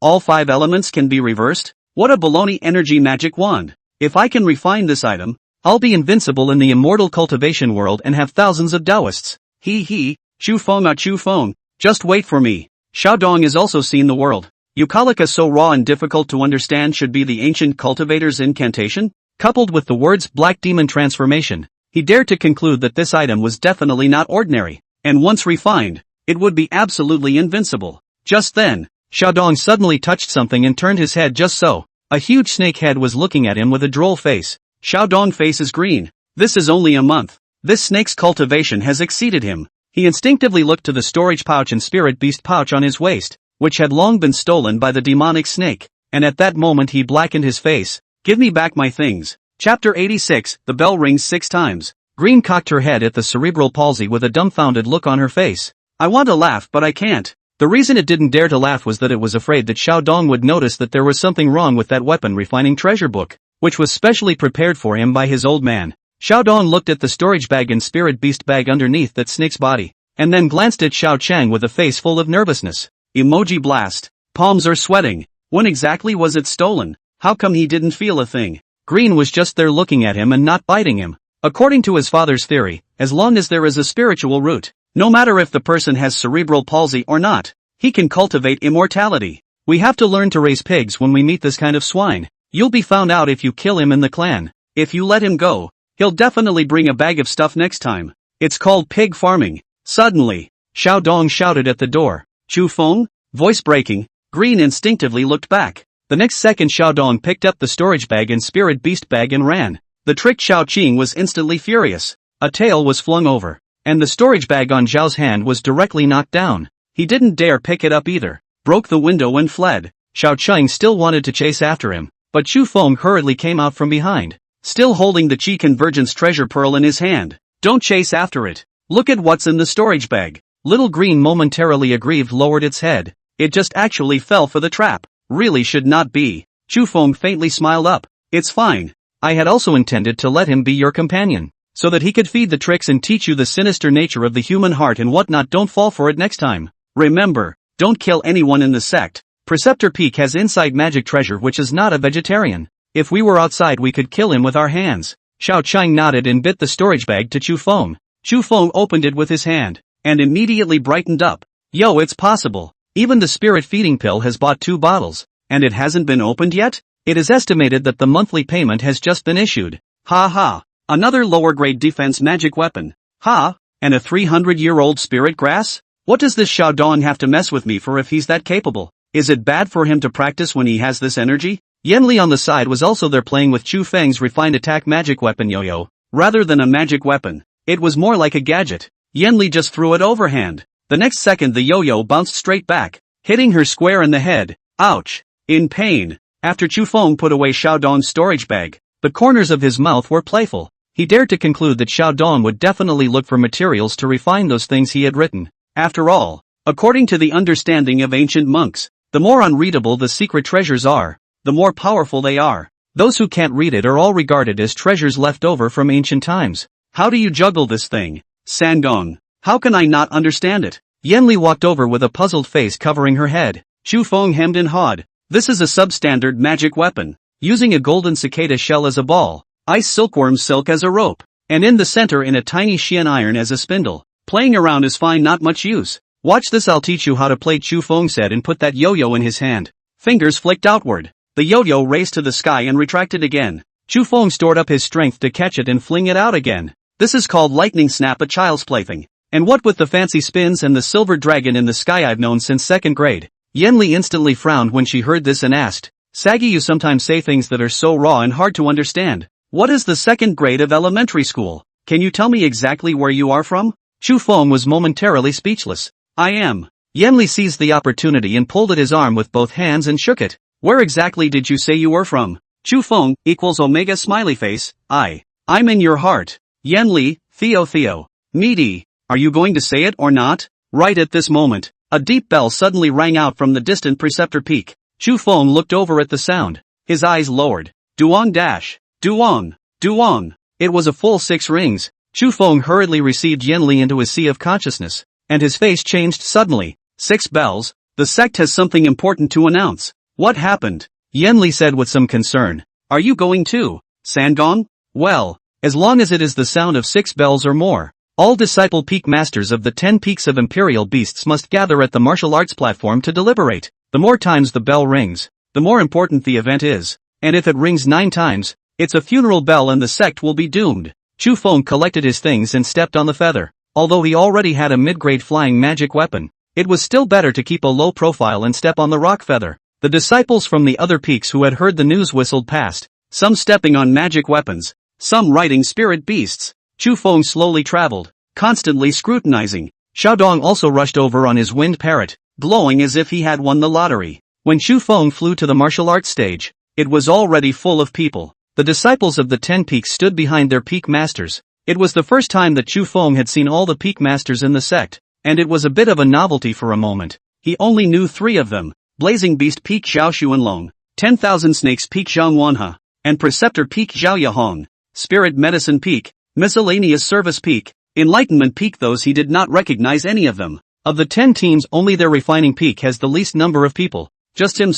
Speaker 1: All 5 elements can be reversed? What a baloney energy magic wand. If I can refine this item, I'll be invincible in the immortal cultivation world and have thousands of Taoists. Chu Feng, just wait for me. Xiaodong is also seen the world. Eucalica so raw and difficult to understand should be the ancient cultivator's incantation? Coupled with the words black demon transformation, he dared to conclude that this item was definitely not ordinary, and once refined, it would be absolutely invincible. Just then, Xiaodong suddenly touched something and turned his head just so. A huge snake head was looking at him with a droll face. Xiaodong face is green. This is only a month. This snake's cultivation has exceeded him. He instinctively looked to the storage pouch and spirit beast pouch on his waist, which had long been stolen by the demonic snake, and at that moment he blackened his face. Give me back my things. Chapter 86, the bell rings 6 times. Green cocked her head at the cerebral palsy with a dumbfounded look on her face. I want to laugh but I can't. The reason it didn't dare to laugh was that it was afraid that Xiaodong would notice that there was something wrong with that weapon refining treasure book, which was specially prepared for him by his old man. Xiaodong looked at the storage bag and spirit beast bag underneath that snake's body, and then glanced at Xiao Chang with a face full of nervousness. Emoji blast. Palms are sweating. When exactly was it stolen? How come he didn't feel a thing? Green was just there looking at him and not biting him. According to his father's theory, as long as there is a spiritual root, no matter if the person has cerebral palsy or not, he can cultivate immortality. We have to learn to raise pigs when we meet this kind of swine. You'll be found out if you kill him in the clan. If you let him go, he'll definitely bring a bag of stuff next time. It's called pig farming. Suddenly, Xiaodong shouted at the door. Chu Feng? Voice breaking, Green instinctively looked back. The next second Xiaodong picked up the storage bag and spirit beast bag and ran. The trick Xiao Qing was instantly furious. A tail was flung over, and the storage bag on Zhao's hand was directly knocked down. He didn't dare pick it up either, broke the window and fled. Xiao Qing still wanted to chase after him, but Chu Feng hurriedly came out from behind, still holding the Qi Convergence treasure pearl in his hand. Don't chase after it. Look at what's in the storage bag. Little Green momentarily aggrieved lowered its head. It just actually fell for the trap. Really should not be. Chu Feng faintly smiled up. It's fine. I had also intended to let him be your companion, so that he could feed the tricks and teach you the sinister nature of the human heart and whatnot. Don't fall for it next time. Remember, don't kill anyone in the sect. Preceptor Peak has inside magic treasure which is not a vegetarian. If we were outside we could kill him with our hands. Xiao Chang nodded and bit the storage bag to Chu Feng. Chu Feng opened it with his hand, and immediately brightened up. Yo, it's possible. Even the spirit feeding pill has bought 2 bottles, and it hasn't been opened yet? It is estimated that the monthly payment has just been issued. Ha ha. Another lower grade defense magic weapon. Ha, and a 300-year-old spirit grass? What does this Xiaodong have to mess with me for if he's that capable? Is it bad for him to practice when he has this energy? Yanli on the side was also there playing with Chu Feng's refined attack magic weapon yo-yo. Rather than a magic weapon, it was more like a gadget. Yanli just threw it overhand. The next second the yo-yo bounced straight back, hitting her square in the head. Ouch. In pain. After Chu Feng put away Xiaodong's storage bag, the corners of his mouth were playful. He dared to conclude that Xiaodong would definitely look for materials to refine those things he had written. After all, according to the understanding of ancient monks, the more unreadable the secret treasures are, the more powerful they are. Those who can't read it are all regarded as treasures left over from ancient times. How do you juggle this thing? Sangong. How can I not understand it? Yanli walked over with a puzzled face covering her head. Chu Feng hemmed and hawed. This is a substandard magic weapon, using a golden cicada shell as a ball, ice silkworm silk as a rope, and in the center in a tiny Xian iron as a spindle. Playing around is fine, not much use. Watch this, I'll teach you how to play, Chu Feng said and put that yo-yo in his hand. Fingers flicked outward. The yo-yo raced to the sky and retracted again. Chu Feng stored up his strength to catch it and fling it out again. This is called lightning snap, a child's plaything. And what with the fancy spins and the silver dragon in the sky, I've known since 2nd grade. Yanli instantly frowned when she heard this and asked, Saggy, you sometimes say things that are so raw and hard to understand. What is the 2nd grade of elementary school? Can you tell me exactly where you are from? Chu Feng was momentarily speechless. I am. Yanli seized the opportunity and pulled at his arm with both hands and shook it. Where exactly did you say you were from? Chu Feng equals Omega smiley face. I'm in your heart. Yanli, Theo. Meaty. Are you going to say it or not? Right at this moment, a deep bell suddenly rang out from the distant Preceptor Peak. Chu Feng looked over at the sound. His eyes lowered. Duong dash. Duong. It was a full 6 rings. Chu Feng hurriedly received Yanli into his sea of consciousness, and his face changed suddenly. 6 bells. The sect has something important to announce. What happened? Yanli said with some concern. Are you going too, Sangong? Well, as long as it is the sound of 6 bells or more. All disciple peak masters of the 10 peaks of imperial beasts must gather at the martial arts platform to deliberate. The more times the bell rings, the more important the event is. And if it rings 9 times, it's a funeral bell and the sect will be doomed. Chu Feng collected his things and stepped on the feather. Although he already had a mid-grade flying magic weapon, it was still better to keep a low profile and step on the rock feather. The disciples from the other peaks who had heard the news whistled past, some stepping on magic weapons, some riding spirit beasts. Chu Feng slowly traveled, constantly scrutinizing. Xiaodong also rushed over on his wind parrot, glowing as if he had won the lottery. When Chu Feng flew to the martial arts stage, it was already full of people. The disciples of the 10 peaks stood behind their peak masters. It was the first time that Chu Feng had seen all the peak masters in the sect, and it was a bit of a novelty for a moment. He only knew 3 of them: Blazing Beast Peak Zhao Xuanlong, 10,000 Snakes Peak Zhang Wanhe, and Preceptor Peak Zhao Yahong. Spirit Medicine Peak, Miscellaneous Service Peak, Enlightenment Peak. Those he did not recognize any of them. Of the 10 teams, only their Refining Peak has the least number of people. Just him.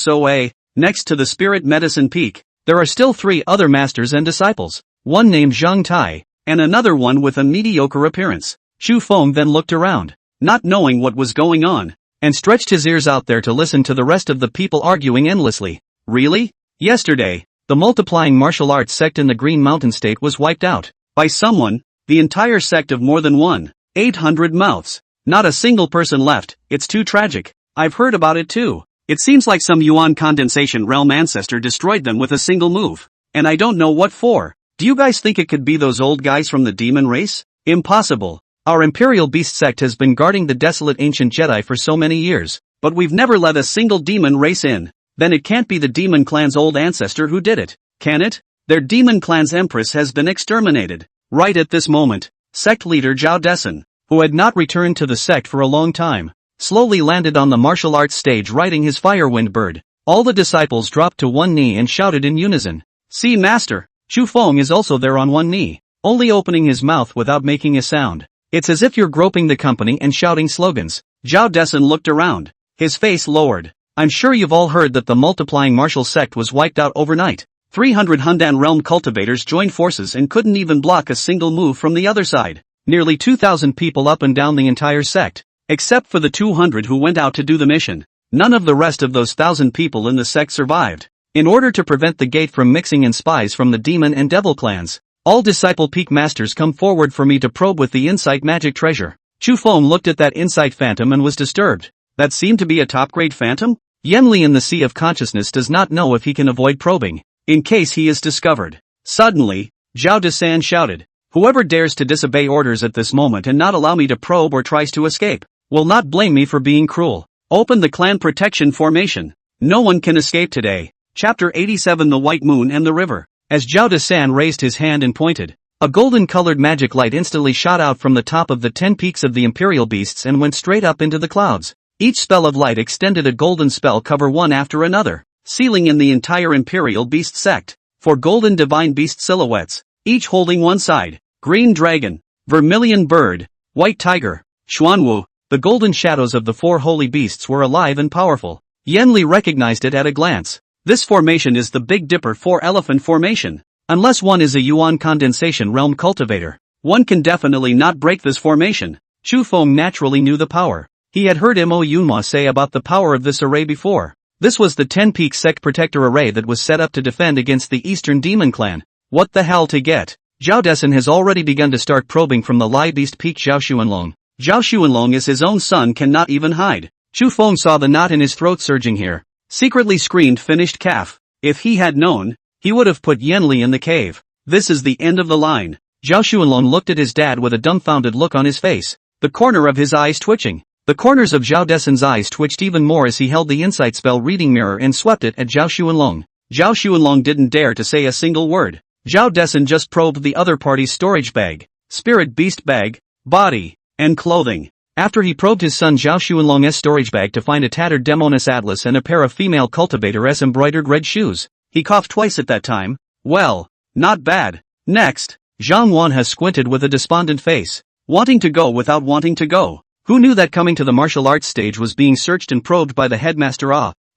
Speaker 1: Next to the Spirit Medicine Peak, there are still 3 other masters and disciples. One named Zhang Tai, and another one with a mediocre appearance. Chu Feng then looked around, not knowing what was going on, and stretched his ears out there to listen to the rest of the people arguing endlessly. Really? Yesterday, the multiplying martial arts sect in the Green Mountain State was wiped out by someone, the entire sect of more than 1,800 mouths. Not a single person left. It's too tragic. I've heard about it too. It seems like some Yuan condensation realm ancestor destroyed them with a single move. And I don't know what for. Do you guys think it could be those old guys from the demon race? Impossible. Our Imperial Beast sect has been guarding the desolate ancient Jedi for so many years, but we've never let a single demon race in. Then it can't be the demon clan's old ancestor who did it, can it? Their demon clan's empress has been exterminated. Right at this moment, sect leader Zhao Desun, who had not returned to the sect for a long time, slowly landed on the martial arts stage riding his firewind bird. All the disciples dropped to one knee and shouted in unison. See, master! Chu Feng is also there on one knee, only opening his mouth without making a sound. It's as if you're groping the company and shouting slogans. Zhao Desun looked around, his face lowered. I'm sure you've all heard that the multiplying martial sect was wiped out overnight. 300 Hundan realm cultivators joined forces and couldn't even block a single move from the other side. Nearly 2,000 people up and down the entire sect, except for the 200 who went out to do the mission. None of the rest of those 1,000 people in the sect survived. In order to prevent the gate from mixing in spies from the demon and devil clans, all disciple peak masters come forward for me to probe with the insight magic treasure. Chu Feng looked at that insight phantom and was disturbed. That seemed to be a top-grade phantom? Yenli in the Sea of Consciousness does not know if he can avoid probing, in case he is discovered. Suddenly, Zhao Desan shouted, whoever dares to disobey orders at this moment and not allow me to probe or tries to escape, will not blame me for being cruel. Open the clan protection formation. No one can escape today. Chapter 87: The White Moon and the River. As Zhao Desan raised his hand and pointed, a golden-colored magic light instantly shot out from the top of the 10 peaks of the Imperial Beasts and went straight up into the clouds. Each spell of light extended a golden spell cover one after another, sealing in the entire Imperial Beast sect. 4 golden divine beast silhouettes, each holding one side: green dragon, vermilion bird, white tiger, Xuanwu. The golden shadows of the 4 holy beasts were alive and powerful. Yenli recognized it at a glance. This formation is the Big Dipper 4-elephant formation. Unless one is a Yuan condensation realm cultivator, one can definitely not break this formation. Chu Feng naturally knew the power. He had heard Mo Yunhua say about the power of this array before. This was the 10-peak sect protector array that was set up to defend against the Eastern Demon Clan. What the hell to get? Zhao Desun has already begun to start probing from the Lai Beast Peak Zhao Xuanlong. Zhao Xuanlong is his own son, cannot even hide. Chu Feng saw the knot in his throat surging here. Secretly screamed finished calf. If he had known, he would have put Yenli in the cave. This is the end of the line. Zhao Xuanlong looked at his dad with a dumbfounded look on his face, the corner of his eyes twitching. The corners of Zhao Desun's eyes twitched even more as he held the insight spell reading mirror and swept it at Zhao Xuanlong. Zhao Xuanlong didn't dare to say a single word. Zhao Desun just probed the other party's storage bag, spirit beast bag, body, and clothing. After he probed his son Zhao Xuanlong's storage bag to find a tattered Demoness Atlas and a pair of female cultivator's embroidered red shoes, he coughed twice at that time. Well, not bad. Next, Zhang Wanhe squinted with a despondent face, wanting to go without wanting to go. Who knew that coming to the martial arts stage was being searched and probed by the headmaster?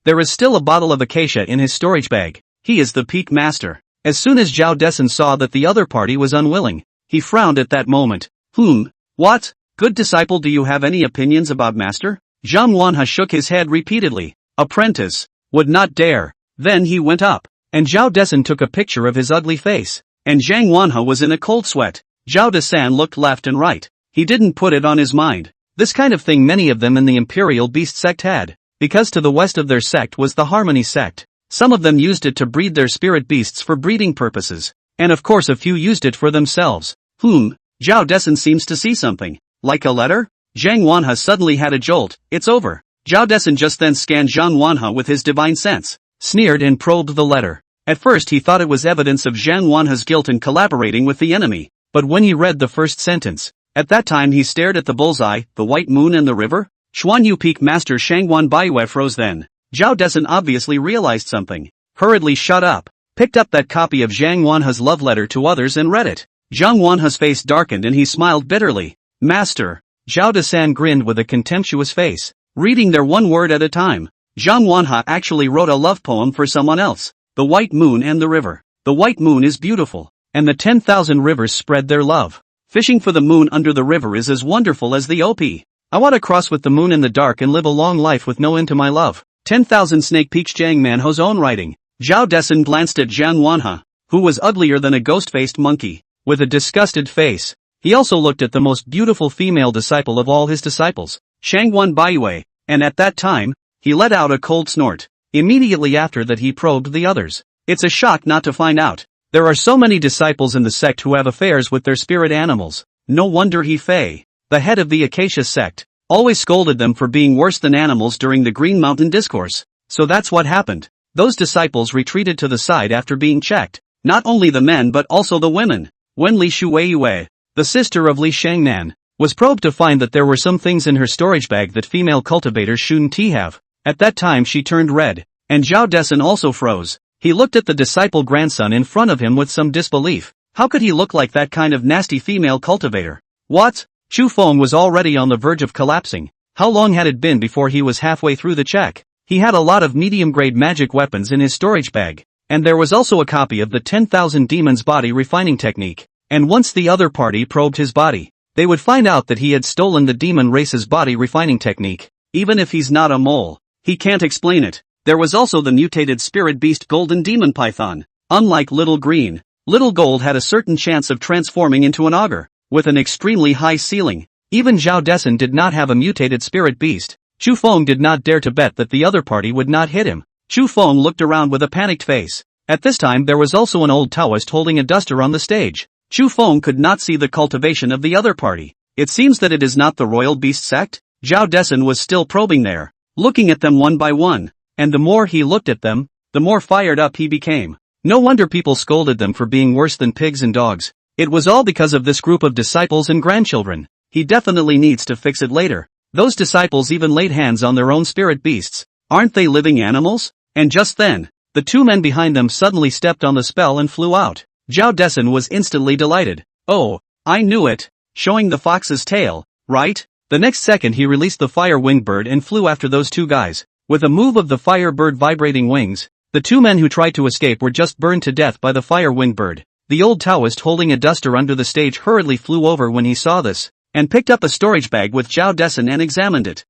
Speaker 1: There is still a bottle of acacia in his storage bag. He is the peak master. As soon as Zhao Desun saw that the other party was unwilling, he frowned at that moment. What? Good disciple, do you have any opinions about master? Zhang Wanhe shook his head repeatedly. Apprentice. Would not dare. Then he went up. And Zhao Desan took a picture of his ugly face. And Zhang Wanhe was in a cold sweat. Zhao Desan looked left and right. He didn't put it on his mind. This kind of thing many of them in the Imperial Beast sect had. Because to the west of their sect was the Harmony sect. Some of them used it to breed their spirit beasts for breeding purposes. And of course a few used it for themselves. Zhao Desan seems to see something. Like a letter? Zhang Wanhe suddenly had a jolt. It's over. Zhao Desan just then scanned Zhang Wanhe with his divine sense. Sneered and probed the letter. At first he thought it was evidence of Zhang Wanhe's guilt in collaborating with the enemy. But when he read the first sentence, at that time he stared at the bullseye, the white moon and the river. Xuanyu Peak Master Shangwan Baiyue froze then. Zhao Desan obviously realized something. Hurriedly shut up. Picked up that copy of Zhang Wanhe's love letter to others and read it. Zhang Wanhe's face darkened and he smiled bitterly. Master. Zhao Desan grinned with a contemptuous face. Reading their one word at a time. Zhang Wanhe actually wrote a love poem for someone else. The white moon and the river. The white moon is beautiful. And the 10,000 rivers spread their love. Fishing for the moon under the river is as wonderful as the OP. I want to cross with the moon in the dark and live a long life with no end to my love. 10,000 Snake Peaks Zhang Manho's own writing. Zhao Desan glanced at Zhang Wanhe, who was uglier than a ghost-faced monkey, with a disgusted face. He also looked at the most beautiful female disciple of all his disciples, Shangwan Baiyue, and at that time, he let out a cold snort. Immediately after that he probed the others. It's a shock not to find out. There are so many disciples in the sect who have affairs with their spirit animals. No wonder He Fei, the head of the Acacia sect, always scolded them for being worse than animals during the Green Mountain Discourse. So that's what happened. Those disciples retreated to the side after being checked. Not only the men but also the women. When Li Shueiyue, the sister of Li Shangnan, was probed to find that there were some things in her storage bag that female cultivators shouldn't have. At that time she turned red. And Zhao Desan also froze. He looked at the disciple grandson in front of him with some disbelief. How could he look like that kind of nasty female cultivator? What? Chu Feng was already on the verge of collapsing. How long had it been before he was halfway through the check? He had a lot of medium-grade magic weapons in his storage bag. And there was also a copy of the 10,000 Demons body refining technique. And once the other party probed his body, they would find out that he had stolen the demon race's body refining technique. Even if he's not a mole, he can't explain it. There was also the mutated spirit beast golden demon python. Unlike Little Green, Little Gold had a certain chance of transforming into an ogre, with an extremely high ceiling. Even Zhao Desan did not have a mutated spirit beast. Chu Feng did not dare to bet that the other party would not hit him. Chu Feng looked around with a panicked face. At this time there was also an old Taoist holding a duster on the stage. Chu Feng could not see the cultivation of the other party. It seems that it is not the royal beast sect? Zhao Desan was still probing there, looking at them one by one. And the more he looked at them, the more fired up he became. No wonder people scolded them for being worse than pigs and dogs. It was all because of this group of disciples and grandchildren. He definitely needs to fix it later. Those disciples even laid hands on their own spirit beasts. Aren't they living animals? And just then, the two men behind them suddenly stepped on the spell and flew out. Zhao Desan was instantly delighted. Oh, I knew it. Showing the fox's tail, right? The next second he released the fire-winged bird and flew after those two guys. With a move of the fire-bird vibrating wings, the two men who tried to escape were just burned to death by the fire-winged bird. The old Taoist holding a duster under the stage hurriedly flew over when he saw this, and picked up a storage bag with Zhao Desan and examined it.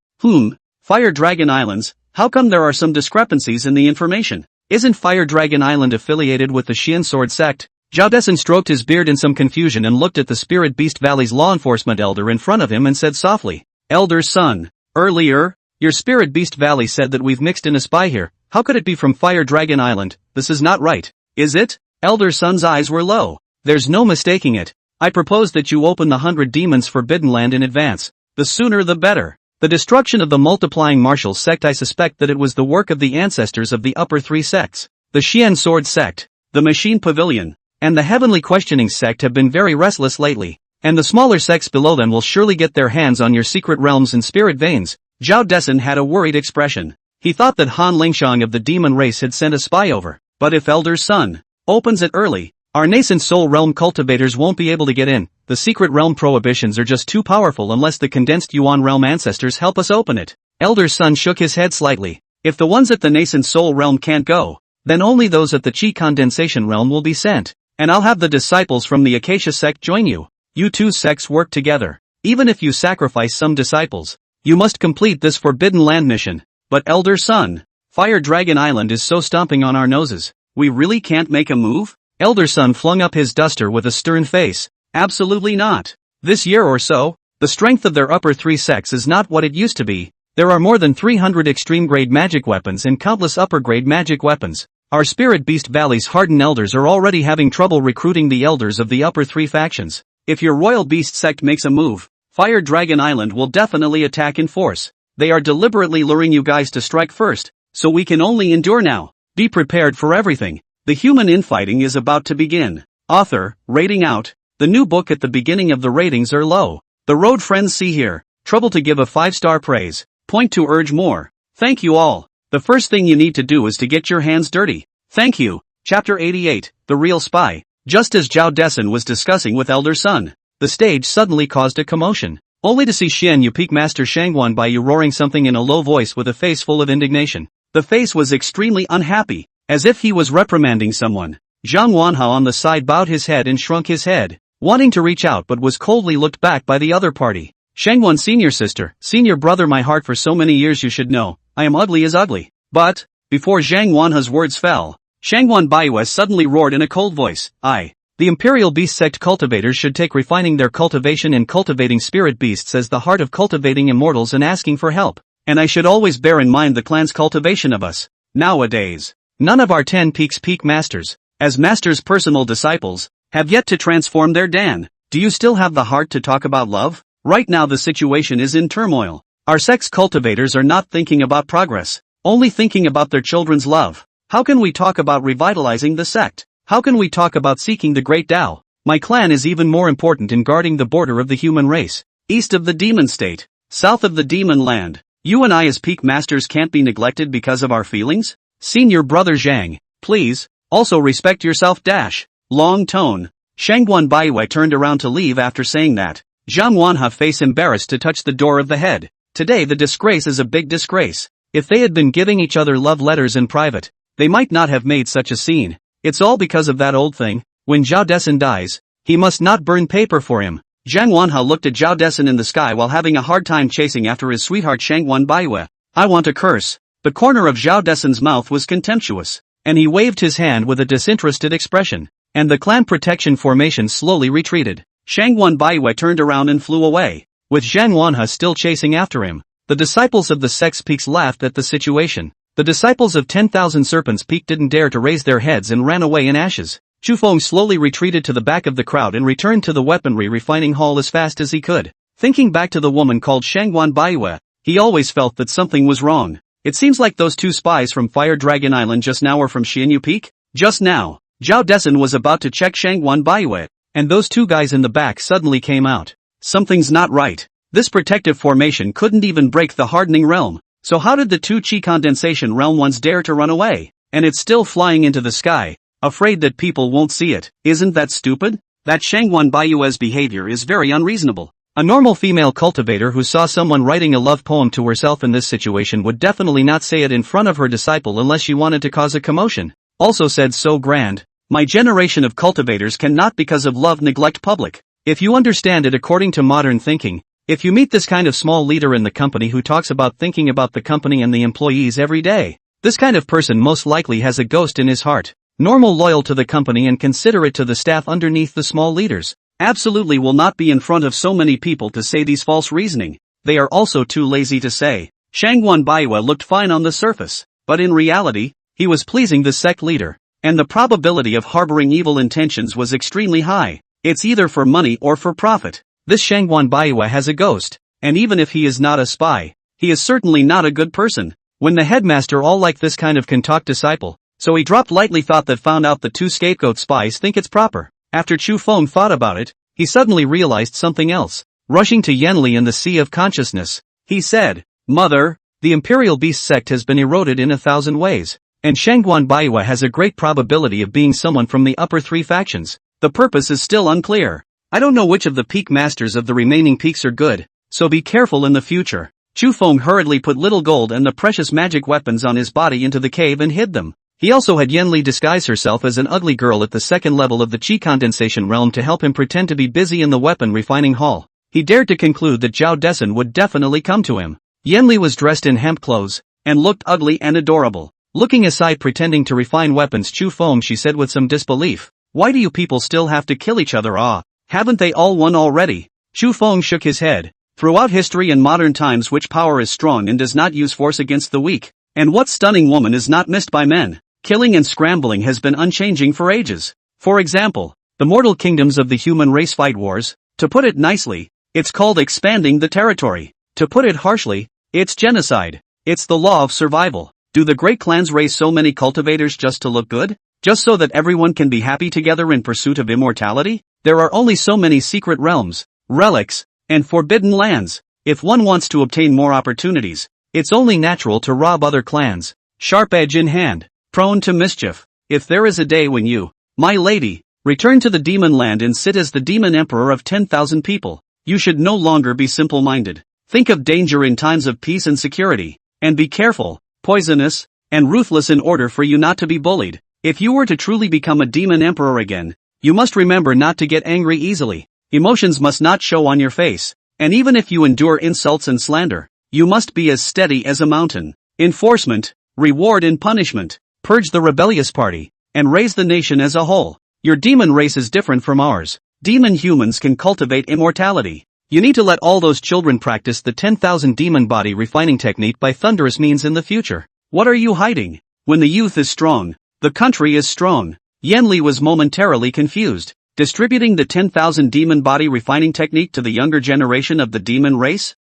Speaker 1: Fire Dragon Islands, how come there are some discrepancies in the information? Isn't Fire Dragon Island affiliated with the Xian Sword sect? Zhao Desan stroked his beard in some confusion and looked at the Spirit Beast Valley's law enforcement elder in front of him and said softly, Elder's son, earlier, your Spirit Beast Valley said that we've mixed in a spy here. How could it be from Fire Dragon Island? This is not right. Is it? Elder Son's eyes were low. There's no mistaking it. I propose that you open the 100 Demons Forbidden Land in advance. The sooner the better. The destruction of the multiplying martial sect, I suspect that it was the work of the ancestors of the upper three sects. The Xian Sword sect, the Machine Pavilion, and the Heavenly Questioning sect have been very restless lately. And the smaller sects below them will surely get their hands on your secret realms and spirit veins. Zhao Desan had a worried expression. He thought that Han Lingxiang of the demon race had sent a spy over. But if Elder's son opens it early, our nascent soul realm cultivators won't be able to get in. The secret realm prohibitions are just too powerful unless the condensed Yuan realm ancestors help us open it. Elder's son shook his head slightly. If the ones at the nascent soul realm can't go, then only those at the Qi condensation realm will be sent. And I'll have the disciples from the Acacia sect join you. You two sects work together. Even if you sacrifice some disciples, you must complete this Forbidden Land mission. But Elder Sun, Fire Dragon Island is so stomping on our noses, we really can't make a move? Elder Sun flung up his duster with a stern face. Absolutely not. This year or so, the strength of their upper 3 sects is not what it used to be. There are more than 300 extreme-grade magic weapons and countless upper-grade magic weapons. Our Spirit Beast Valley's hardened elders are already having trouble recruiting the elders of the upper 3 factions. If your Royal Beast sect makes a move, Fire Dragon Island will definitely attack in force. They are deliberately luring you guys to strike first, so we can only endure now. Be prepared for everything. The human infighting is about to begin. Author, rating out. The new book at the beginning of the ratings are low. The road friends see here. Trouble to give a 5-star praise. Point to urge more. Thank you all. The first thing you need to do is to get your hands dirty. Thank you. Chapter 88, The Real Spy. Just as Zhao Desun was discussing with Elder Sun, the stage suddenly caused a commotion. Only to see Xian Yu Peak Master Shangwan Baiyu roaring something in a low voice with a face full of indignation. The face was extremely unhappy, as if he was reprimanding someone. Zhang Wanhao on the side bowed his head and shrunk his head, wanting to reach out but was coldly looked back by the other party. Shangwan senior sister, senior brother, my heart for so many years you should know, I am ugly as ugly. But, before Zhang Wanha's words fell, Shangwan Baiyu suddenly roared in a cold voice, The Imperial Beast Sect cultivators should take refining their cultivation and cultivating spirit beasts as the heart of cultivating immortals and asking for help. And I should always bear in mind the clan's cultivation of us. Nowadays, none of our 10 peaks peak masters, as master's personal disciples, have yet to transform their Dan. Do you still have the heart to talk about love? Right now the situation is in turmoil. Our sect's cultivators are not thinking about progress, only thinking about their children's love. How can we talk about revitalizing the sect? How can we talk about seeking the great Tao? My clan is even more important in guarding the border of the human race, east of the demon state, south of the demon land. You and I as peak masters can't be neglected because of our feelings? Senior brother Zhang, please, also respect yourself. Long tone. Shangwan Baiyu turned around to leave after saying that. Zhang Wanha face embarrassed to touch the door of the head. Today the disgrace is a big disgrace. If they had been giving each other love letters in private, they might not have made such a scene. It's all because of that old thing. When Zhao Desun dies, he must not burn paper for him. Zhang Wanha looked at Zhao Desun in the sky while having a hard time chasing after his sweetheart Shangwan Baiyu. I want to curse. The corner of Zhao Desun's mouth was contemptuous, and he waved his hand with a disinterested expression, and the clan protection formation slowly retreated. Shangwan Baiyu turned around and flew away, with Zhang Wanha still chasing after him. The disciples of the Sex Peaks laughed at the situation. The disciples of 10,000 Serpents Peak didn't dare to raise their heads and ran away in ashes. Chu Feng slowly retreated to the back of the crowd and returned to the weaponry refining hall as fast as he could. Thinking back to the woman called Shangwan Baiyu, he always felt that something was wrong. It seems like those 2 spies from Fire Dragon Island just now are from Xianyu Peak. Just now, Zhao Desun was about to check Shangwan Baiyu, and those 2 guys in the back suddenly came out. Something's not right. This protective formation couldn't even break the hardening realm. So how did the 2 chi condensation realm ones dare to run away? And it's still flying into the sky, afraid that people won't see it. Isn't that stupid? That Shangwan Baiyu's behavior is very unreasonable. A normal female cultivator who saw someone writing a love poem to herself in this situation would definitely not say it in front of her disciple unless she wanted to cause a commotion. Also said so grand. My generation of cultivators cannot because of love neglect public. If you understand it according to modern thinking, if you meet this kind of small leader in the company who talks about thinking about the company and the employees every day, this kind of person most likely has a ghost in his heart. Normal loyal to the company and considerate to the staff underneath the small leaders. Absolutely will not be in front of so many people to say these false reasoning. They are also too lazy to say. Shangwan Baiyu looked fine on the surface, but in reality, he was pleasing the sect leader, and the probability of harboring evil intentions was extremely high. It's either for money or for profit. This Shangwan Baiyu has a ghost, and even if he is not a spy, he is certainly not a good person. When the headmaster all like this kind of can talk disciple, so he dropped lightly thought that found out the 2 scapegoat spies think it's proper. After Chu Feng thought about it, he suddenly realized something else. Rushing to Yanli in the sea of consciousness, he said, Mother, the Imperial Beast sect has been eroded in 1,000 ways, and Shangwan Baiyu has a great probability of being someone from the upper 3 factions. The purpose is still unclear. I don't know which of the peak masters of the remaining peaks are good, so be careful in the future. Chu Feng hurriedly put little gold and the precious magic weapons on his body into the cave and hid them. He also had Yanli disguise herself as an ugly girl at the 2nd level of the chi condensation realm to help him pretend to be busy in the weapon refining hall. he dared to conclude that Zhao Desun would definitely come to him. Yanli was dressed in hemp clothes, and looked ugly and adorable. Looking aside pretending to refine weapons Chu Feng, she said with some disbelief, "Why do you people still have to kill each other? Haven't they all won already?" Chu Feng shook his head. Throughout history and modern times which power is strong and does not use force against the weak? And what stunning woman is not missed by men? Killing and scrambling has been unchanging for ages. For example, the mortal kingdoms of the human race fight wars. To put it nicely, it's called expanding the territory. To put it harshly, it's genocide. It's the law of survival. Do the great clans raise so many cultivators just to look good? Just so that everyone can be happy together in pursuit of immortality? There are only so many secret realms, relics, and forbidden lands. If one wants to obtain more opportunities, it's only natural to rob other clans, sharp edge in hand, prone to mischief. If there is a day when you, my lady, return to the demon land and sit as the demon emperor of 10,000 people, you should no longer be simple-minded. Think of danger in times of peace and security, and be careful, poisonous, and ruthless in order for you not to be bullied. If you were to truly become a demon emperor again, you must remember not to get angry easily. Emotions must not show on your face, and even if you endure insults and slander, you must be as steady as a mountain. Enforcement, reward and punishment, purge the rebellious party, and raise the nation as a whole. Your demon race is different from ours. Demon humans can cultivate immortality. You need to let all those children practice the 10,000 demon body refining technique by thunderous means in the future. What are you hiding? When the youth is strong, the country is strong. Yanli was momentarily confused. Distributing the 10,000 demon body refining technique to the younger generation of the demon race?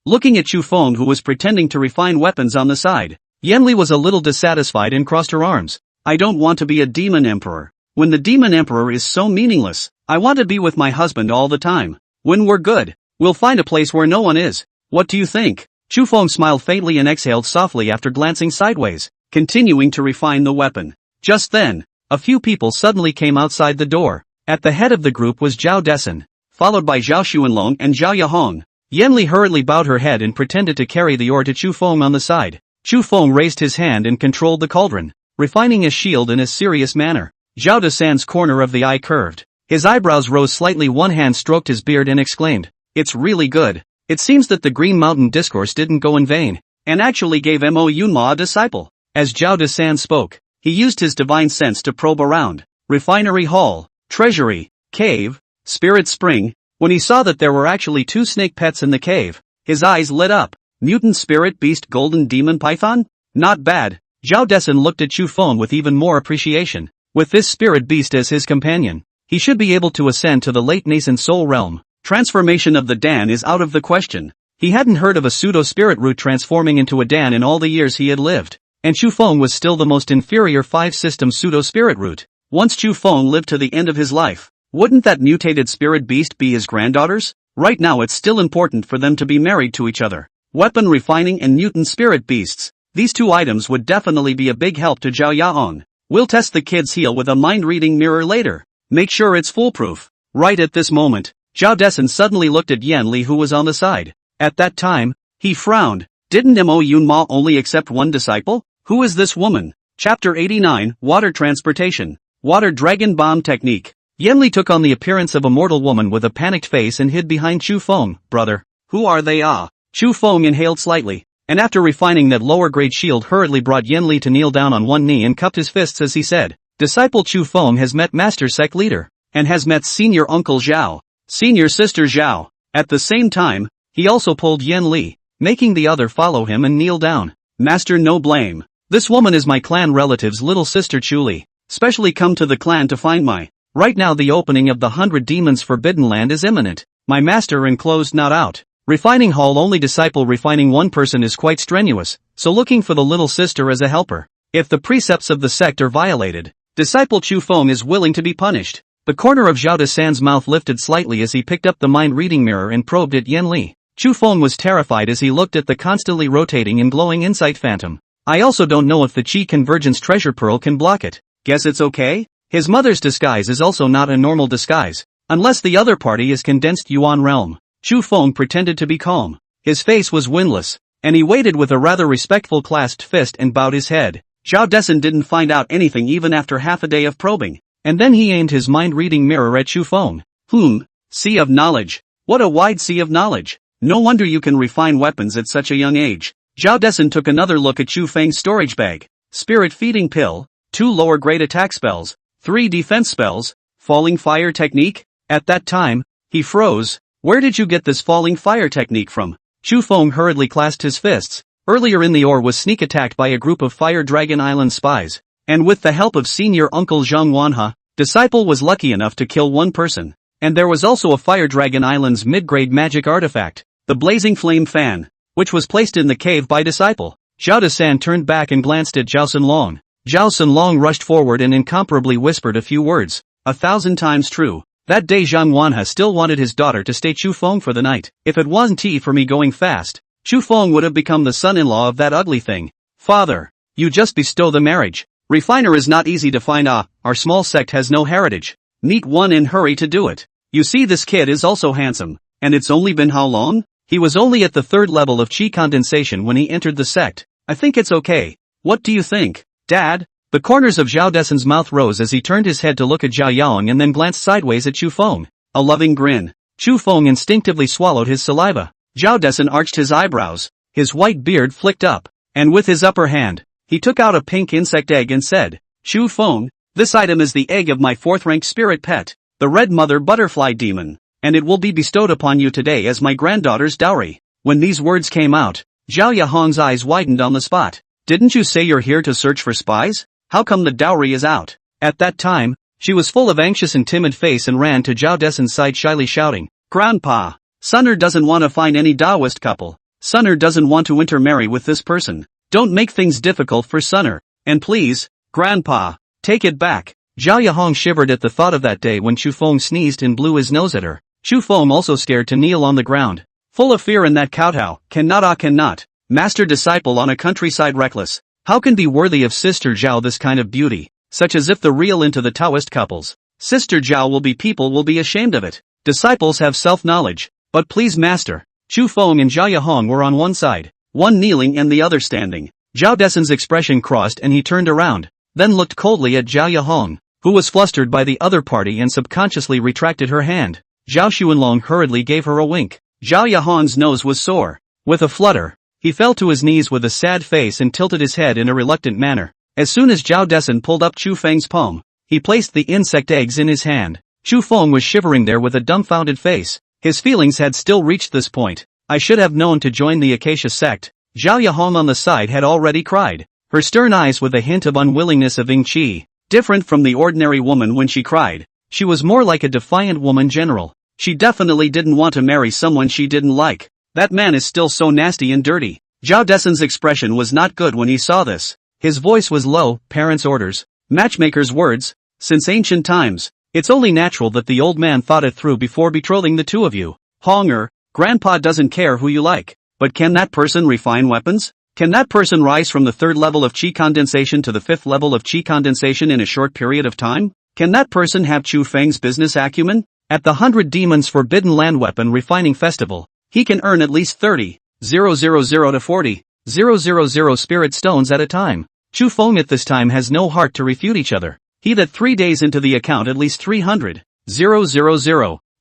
Speaker 1: Looking at Chu Feng who was pretending to refine weapons on the side, Yanli was a little dissatisfied and crossed her arms. I don't want to be a demon emperor. When the demon emperor is so meaningless, I want to be with my husband all the time. When we're good, we'll find a place where no one is. What do you think? Chu Feng smiled faintly and exhaled softly after glancing sideways, continuing to refine the weapon. Just then, a few people suddenly came outside the door. At the head of the group was Zhao Desun, followed by Zhao Xuanlong and Zhao Yahong. Yanli hurriedly bowed her head and pretended to carry the ore to Chu Feng on the side. Chu Feng raised his hand and controlled the cauldron, refining his shield in a serious manner. Zhao Desan's corner of the eye curved. His eyebrows rose slightly, one hand stroked his beard and exclaimed, "It's really good." It seems that the Green Mountain Discourse didn't go in vain, and actually gave Mo Yunma a disciple. As Zhao Desan spoke, he used his divine sense to probe around. Refinery hall, treasury, cave, spirit spring. When he saw that there were actually 2 snake pets in the cave, his eyes lit up. Mutant spirit beast golden demon python? Not bad. Zhao Desun looked at Chu Feng with even more appreciation. With this spirit beast as his companion, he should be able to ascend to the late nascent soul realm. Transformation of the Dan is out of the question. He hadn't heard of a pseudo-spirit root transforming into a Dan in all the years he had lived, and Chu Feng was still the most inferior 5-system pseudo-spirit root. Once Chu Feng lived to the end of his life, wouldn't that mutated spirit beast be his granddaughters? Right now it's still important for them to be married to each other. Weapon refining and mutant spirit beasts. These 2 items would definitely be a big help to Zhao Yaong. We'll test the kid's heel with a mind-reading mirror later. Make sure it's foolproof. Right at this moment, Zhao Desun suddenly looked at Yanli who was on the side. At that time, he frowned. Didn't Mo Yunma only accept 1 disciple? Who is this woman? Chapter 89, Water Transportation. Water Dragon Bomb Technique. Yanli took on the appearance of a mortal woman with a panicked face and hid behind Chu Feng. Brother, who are they? Chu Feng inhaled slightly, and after refining that lower-grade shield hurriedly brought Yanli to kneel down on one knee and cupped his fists as he said, Disciple Chu Feng has met Master Sect Leader, and has met Senior Uncle Zhao, Senior Sister Zhao. At the same time, he also pulled Yanli, making the other follow him and kneel down. Master, no blame. This woman is my clan relative's little sister Chuli, specially come to the clan to find my. Right now the opening of the 100 Demons Forbidden Land is imminent. My master enclosed not out. Refining hall only disciple refining 1 person is quite strenuous, so looking for the little sister as a helper. If the precepts of the sect are violated, disciple Chu Feng is willing to be punished. The corner of Zhao Desan's mouth lifted slightly as he picked up the mind-reading mirror and probed at Yanli. Chu Feng was terrified as he looked at the constantly rotating and glowing insight phantom. I also don't know if the Chi Convergence treasure pearl can block it. Guess it's okay? His mother's disguise is also not a normal disguise, unless the other party is condensed Yuan realm. Chu Feng pretended to be calm. His face was windless, and he waited with a rather respectful clasped fist and bowed his head. Zhao Desun didn't find out anything even after half a day of probing, and then he aimed his mind-reading mirror at Chu Feng. Sea of knowledge. What a wide sea of knowledge. No wonder you can refine weapons at such a young age. Zhao Desun took another look at Chu Feng's storage bag. Spirit feeding pill, 2 lower grade attack spells, 3 defense spells, falling fire technique? At that time, he froze. Where did you get this falling fire technique from? Chu Feng hurriedly clasped his fists. Earlier in the was sneak attacked by a group of Fire Dragon Island spies. And with the help of senior uncle Zhang Wanhe, Disciple was lucky enough to kill one person. And there was also a Fire Dragon Island's mid-grade magic artifact, the Blazing Flame Fan, which was placed in the cave by Disciple. Zhao Desan turned back and glanced at Zhao Sunlong. Zhao Sunlong rushed forward and incomparably whispered a few words. 1,000 times true. That day Zhang Wanhe still wanted his daughter to stay Chu Feng for the night. If it wasn't for me going fast, Chu Feng would have become the son-in-law of that ugly thing. Father, you just bestow the marriage. Refiner is not easy to find. Our small sect has no heritage. Meet one and hurry to do it. You see, this kid is also handsome. And it's only been how long? He was only at the 3rd level of chi condensation when he entered the sect. I think it's okay. What do you think, Dad? The corners of Zhao Desun's mouth rose as he turned his head to look at Zhao Yang and then glanced sideways at Chu Feng. A loving grin. Chu Feng instinctively swallowed his saliva. Zhao Desun arched his eyebrows. His white beard flicked up. And with his upper hand, he took out a pink insect egg and said, Chu Feng, this item is the egg of my 4th-rank spirit pet, the red mother butterfly demon, and it will be bestowed upon you today as my granddaughter's dowry. When these words came out, Zhao Yahong's eyes widened on the spot. Didn't you say you're here to search for spies? How come the dowry is out? At that time, she was full of anxious and timid face and ran to Zhao Desun's side shyly shouting, Grandpa, Sunner doesn't want to find any Taoist couple. Sunner doesn't want to intermarry with this person. Don't make things difficult for Sunner. And please, Grandpa, take it back. Zhao Yahong shivered at the thought of that day when Chu Feng sneezed and blew his nose at her. Chu Feng also scared to kneel on the ground. Full of fear in that kowtow, cannot. Master disciple on a countryside reckless. How can be worthy of Sister Zhao this kind of beauty, such as if the real into the Taoist couples. Sister Zhao people will be ashamed of it. Disciples have self-knowledge. But please Master. Chu Feng and Zhao Yahong were on one side, one kneeling and the other standing. Zhao Desun's expression crossed and he turned around, then looked coldly at Zhao Yahong, who was flustered by the other party and subconsciously retracted her hand. Zhao Xuanlong hurriedly gave her a wink. Zhao Yahong's nose was sore. With a flutter, he fell to his knees with a sad face and tilted his head in a reluctant manner. As soon as Zhao Desun pulled up Chu Feng's palm, he placed the insect eggs in his hand. Chu Feng was shivering there with a dumbfounded face. His feelings had still reached this point. I should have known to join the Acacia sect. Zhao Yahong on the side had already cried. Her stern eyes with a hint of unwillingness of Ying Qi. Different from the ordinary woman when she cried. She was more like a defiant woman general. She definitely didn't want to marry someone she didn't like. That man is still so nasty and dirty. Zhao Desun's expression was not good when he saw this. His voice was low, parents' orders, matchmaker's words. Since ancient times, it's only natural that the old man thought it through before betrothing the two of you. Honger, Grandpa doesn't care who you like. But can that person refine weapons? Can that person rise from the 3rd level of chi condensation to the 5th level of chi condensation in a short period of time? Can that person have Chu Feng's business acumen? At the 100 Demons Forbidden Land Weapon Refining Festival, he can earn at least 30,000 to 40,000 spirit stones at a time. Chu Feng at this time has no heart to refute each other. He that 3 days into the account at least 300,000.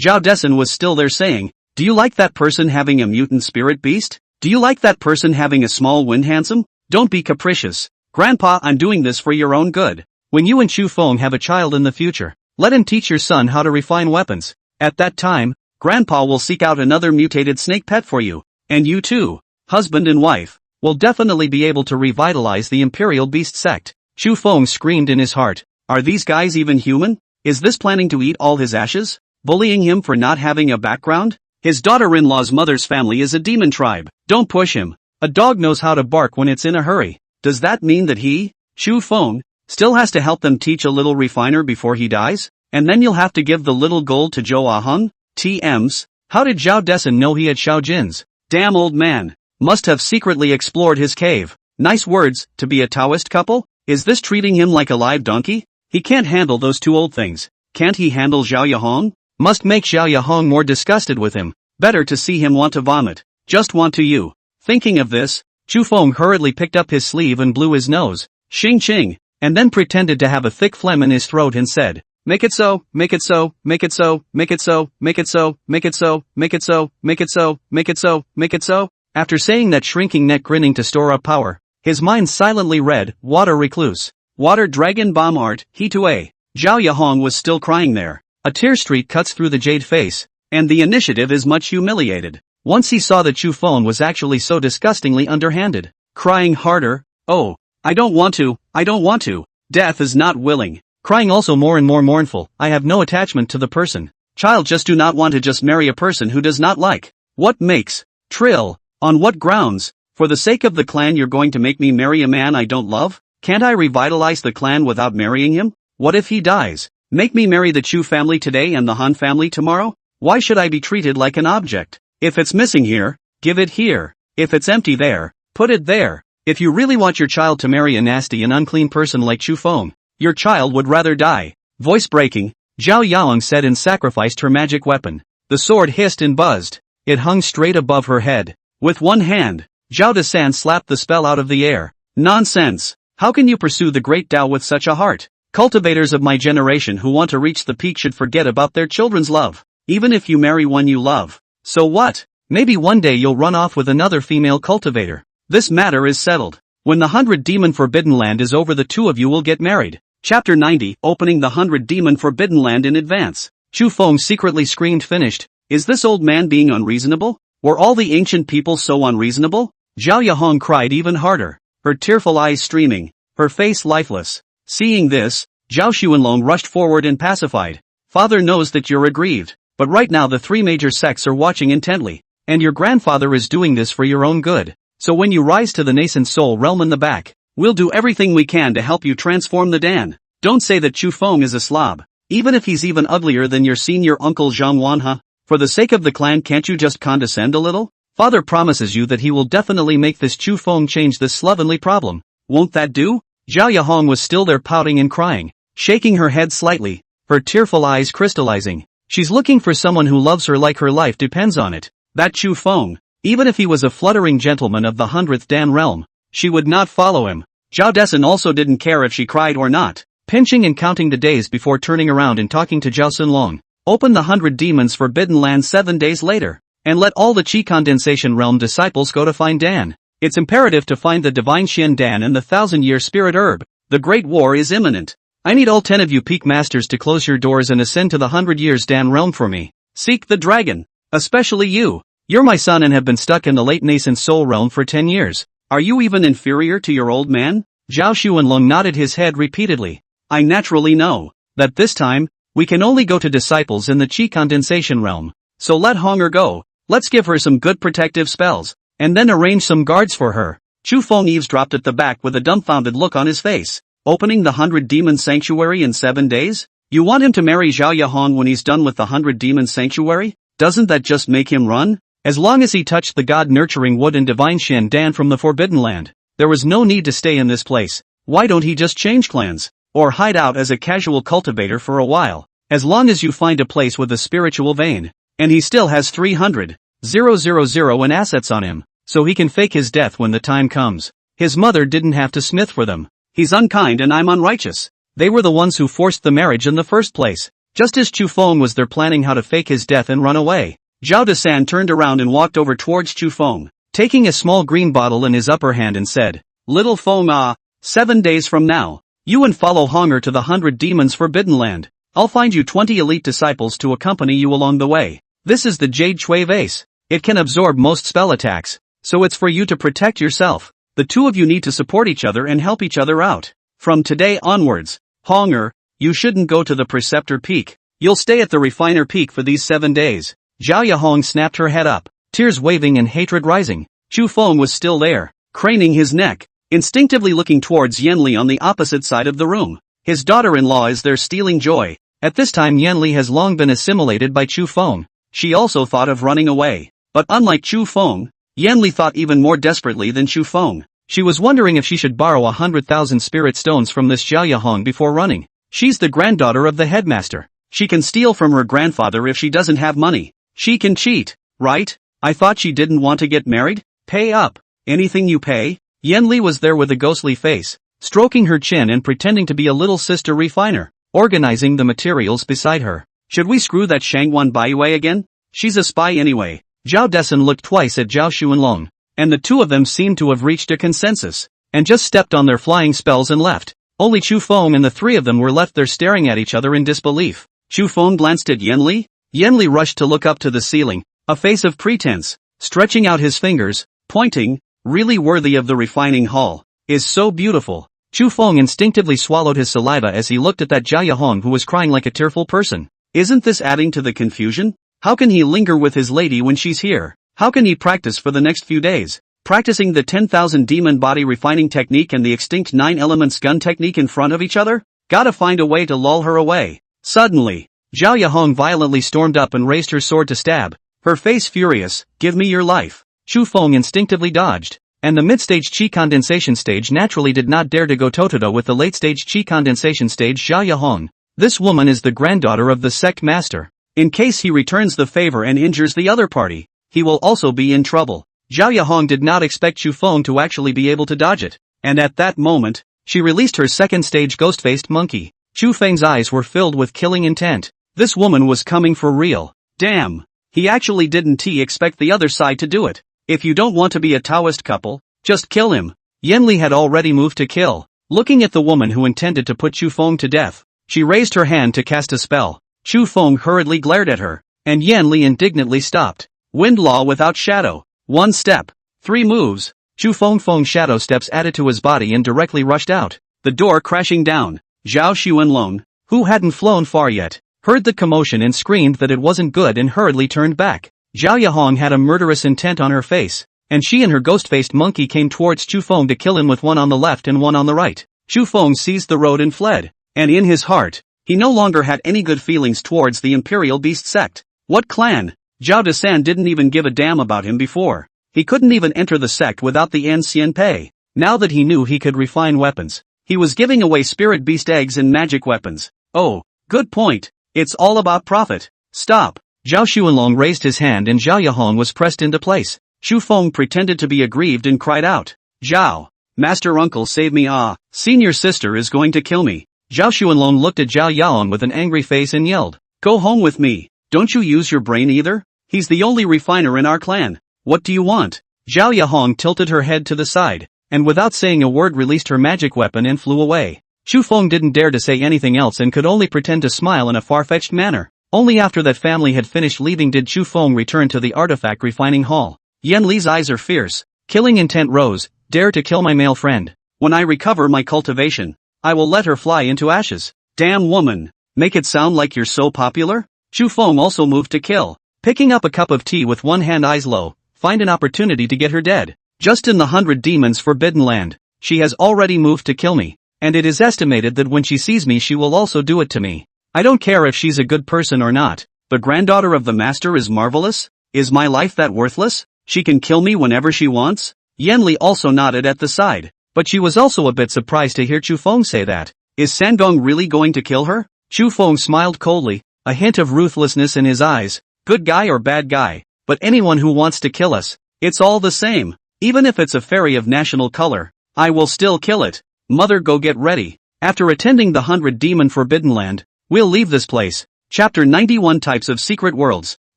Speaker 1: Zhao Desun was still there saying, do you like that person having a mutant spirit beast? Do you like that person having a small wind handsome? Don't be capricious. Grandpa, I'm doing this for your own good. When you and Chu Feng have a child in the future, let him teach your son how to refine weapons. At that time, Grandpa will seek out another mutated snake pet for you. And you too, husband and wife, will definitely be able to revitalize the Imperial Beast sect. Chu Feng screamed in his heart. Are these guys even human? Is this planning to eat all his ashes? Bullying him for not having a background? His daughter-in-law's mother's family is a demon tribe. Don't push him. A dog knows how to bark when it's in a hurry. Does that mean that he, Chu Feng, still has to help them teach a little refiner before he dies? And then you'll have to give the little gold to Zhou Aheng? TMs. How did Zhao Desun know he had Xiao Jin's? Damn old man. Must have secretly explored his cave. Nice words, to be a Taoist couple? Is this treating him like a live donkey? He can't handle those two old things. Can't he handle Zhao Yahong? Must make Zhao Yahong more disgusted with him. Better to see him want to vomit. Just want to you. Thinking of this, Chu Feng hurriedly picked up his sleeve and blew his nose. Xing Qing. And then pretended to have a thick phlegm in his throat and said, Make it so, make it so, make it so, make it so, make it so, make it so, make it so, make it so, make it so, make it so. After saying that, shrinking neck grinning to store up power, his mind silently read, Water Recluse. Water Dragon Bomb Art, he to a. Zhao Yahong was still crying there. A tear streak cuts through the jade face, and the initiative is much humiliated. Once he saw that Chu Feng was actually so disgustingly underhanded. Crying harder, oh, I don't want to, I don't want to. Death is not willing. Crying also more and more mournful, I have no attachment to the person. Child, just do not want to just marry a person who does not like. What makes? Trill. On what grounds? For the sake of the clan you're going to make me marry a man I don't love? Can't I revitalize the clan without marrying him? What if he dies? Make me marry the Chu family today and the Han family tomorrow? Why should I be treated like an object? If it's missing here, give it here. If it's empty there, put it there. If you really want your child to marry a nasty and unclean person like Chu Feng, your child would rather die. Voice breaking, Zhao Yaong said and sacrificed her magic weapon. The sword hissed and buzzed. It hung straight above her head. With one hand, Zhao Desan slapped the spell out of the air. Nonsense! How can you pursue the great Tao with such a heart? Cultivators of my generation who want to reach the peak should forget about their children's love. Even if you marry one you love. So what? Maybe one day you'll run off with another female cultivator. This matter is settled. When the 100 Demon Forbidden Land is over, the two of you will get married. Chapter 90, Opening the 100 Demon Forbidden Land in advance. Chu Feng secretly screamed, finished. Is this old man being unreasonable? Were all the ancient people so unreasonable? Zhao Yahong cried even harder, her tearful eyes streaming, her face lifeless. Seeing this, Zhao Xuanlong rushed forward and pacified. Father knows that you're aggrieved, but right now the three major sects are watching intently, and your grandfather is doing this for your own good. So when you rise to the nascent soul realm in the back, we'll do everything we can to help you transform the Dan. Don't say that Chu Feng is a slob, even if he's even uglier than your senior uncle Zhang Wanhe. For the sake of the clan, can't you just condescend a little? Father promises you that he will definitely make this Chu Feng change this slovenly problem. Won't that do? Zhao Yahong was still there pouting and crying, shaking her head slightly, her tearful eyes crystallizing. She's looking for someone who loves her like her life depends on it. That Chu Feng, even if he was a fluttering gentleman of the 100th Dan realm, she would not follow him. Zhao Desan also didn't care if she cried or not, pinching and counting the days before turning around and talking to Zhao Xinlong. Open the 100 Demons Forbidden Land 7 days later, and let all the Qi Condensation Realm disciples go to find Dan. It's imperative to find the Divine Xian Dan and the 1,000-year Spirit Herb. The Great War is imminent. I need all 10 of you Peak Masters to close your doors and ascend to the 100 Years Dan realm for me. Seek the dragon. Especially you. You're my son and have been stuck in the late nascent soul realm for 10 years. Are you even inferior to your old man? Zhao Xuanlong nodded his head repeatedly. I naturally know that this time, we can only go to disciples in the Qi Condensation realm. So let Honger go. Let's give her some good protective spells, and then arrange some guards for her. Chu Feng eavesdropped at the back with a dumbfounded look on his face. Opening the 100 Demon Sanctuary in 7 days? You want him to marry Zhao Yahong when he's done with the 100 Demon Sanctuary? Doesn't that just make him run? As long as he touched the God-nurturing wood and Divine Xian Dan from the Forbidden Land, there was no need to stay in this place. Why don't he just change clans? Or hide out as a casual cultivator for a while? As long as you find a place with a spiritual vein. And he still has 300,000 in assets on him, so he can fake his death when the time comes. His mother didn't have to smith for them. He's unkind and I'm unrighteous. They were the ones who forced the marriage in the first place. Just as Chu Feng was there planning how to fake his death and run away, Zhao Desan turned around and walked over towards Chu Feng, taking a small green bottle in his upper hand and said, Little Feng 7 days from now, you and follow Honger to the 100 Demons Forbidden Land. I'll find you 20 elite disciples to accompany you along the way. This is the Jade Chui Vase. It can absorb most spell attacks, so it's for you to protect yourself. The two of you need to support each other and help each other out. From today onwards, Honger, you shouldn't go to the Preceptor Peak. You'll stay at the Refiner Peak for these 7 days. Zhao Yahong snapped her head up, tears waving and hatred rising. Chu Feng was still there, craning his neck, instinctively looking towards Yanli on the opposite side of the room. His daughter-in-law is there stealing joy. At this time Yanli has long been assimilated by Chu Feng. She also thought of running away. But unlike Chu Feng, Yanli thought even more desperately than Chu Feng. She was wondering if she should borrow 100,000 spirit stones from this Zhao Yahong before running. She's the granddaughter of the headmaster. She can steal from her grandfather if she doesn't have money. She can cheat, right? I thought she didn't want to get married? Pay up. Anything you pay? Yanli was there with a ghostly face, stroking her chin and pretending to be a little sister refiner. organizing the materials beside her. Should we screw that Shangwan Baiwei again? She's a spy anyway. Zhao Desun looked twice at Zhao Xuanlong, and the two of them seemed to have reached a consensus, and just stepped on their flying spells and left. Only Chu Feng and the three of them were left there staring at each other in disbelief. Chu Feng glanced at Yan Li. Yan Li rushed to look up to the ceiling, a face of pretense, stretching out his fingers, pointing, really worthy of the refining hall, is so beautiful. Chu Feng instinctively swallowed his saliva as he looked at that Jia Yahong who was crying like a tearful person. Isn't this adding to the confusion? How can he linger with his lady when she's here? How can he practice for the next few days? Practicing the 10,000 demon body refining technique and the extinct 9 elements gun technique in front of each other? Gotta find a way to lull her away. Suddenly, Zhao Yahong violently stormed up and raised her sword to stab, her face furious. Give me your life. Chu Feng instinctively dodged, and the mid-stage chi condensation stage naturally did not dare to go toe-to-toe with the late-stage chi condensation stage Zhao Yahong. This woman is the granddaughter of the sect master. In case he returns the favor and injures the other party, he will also be in trouble. Zhao Yahong did not expect Chu Feng to actually be able to dodge it, and at that moment, she released her second-stage ghost-faced monkey. Chu Feng's eyes were filled with killing intent. This woman was coming for real. Damn. He actually didn't expect the other side to do it. If you don't want to be a Taoist couple, just kill him. Yan Li had already moved to kill. Looking at the woman who intended to put Chu Feng to death, she raised her hand to cast a spell. Chu Feng hurriedly glared at her, and Yan Li indignantly stopped. Wind law without shadow. 1 step. 3 moves. Chu Feng's shadow steps added to his body and directly rushed out, the door crashing down. Zhao Xuanlong, who hadn't flown far yet, heard the commotion and screamed that it wasn't good and hurriedly turned back. Zhao Yahong had a murderous intent on her face, and she and her ghost-faced monkey came towards Chu Feng to kill him with one on the left and one on the right. Chu Feng seized the road and fled, and in his heart, he no longer had any good feelings towards the Imperial Beast sect. What clan? Zhao Desan didn't even give a damn about him before. He couldn't even enter the sect without the ancien pay. Now that he knew he could refine weapons, he was giving away spirit beast eggs and magic weapons. Oh, good point. It's all about profit. Stop. Zhao Xuanlong raised his hand and Zhao Yahong was pressed into place. Chu Feng pretended to be aggrieved and cried out. Zhao. Master uncle save me senior sister is going to kill me. Zhao Xuanlong looked at Zhao Yaon with an angry face and yelled. Go home with me. Don't you use your brain either? He's the only refiner in our clan. What do you want? Zhao Yahong tilted her head to the side, and without saying a word released her magic weapon and flew away. Chu Feng didn't dare to say anything else and could only pretend to smile in a far-fetched manner. Only after that family had finished leaving did Chu Feng return to the artifact refining hall. Yan Li's eyes are fierce. Killing intent rose. Dare to kill my male friend. When I recover my cultivation, I will let her fly into ashes. Damn woman. Make it sound like you're so popular? Chu Feng also moved to kill. Picking up a cup of tea with one hand, eyes low, find an opportunity to get her dead. Just in the 100 Demons Forbidden Land, she has already moved to kill me, and it is estimated that when she sees me she will also do it to me. I don't care if she's a good person or not. The granddaughter of the master is marvelous? Is my life that worthless? She can kill me whenever she wants? Yan Li also nodded at the side, but she was also a bit surprised to hear Chu Feng say that. Is Sangong really going to kill her? Chu Feng smiled coldly, a hint of ruthlessness in his eyes. Good guy or bad guy, but anyone who wants to kill us, it's all the same. Even if it's a fairy of national color, I will still kill it. Mother, go get ready. After attending the 100 Demon Forbidden Land, we'll leave this place. Chapter 91 Types of Secret Worlds.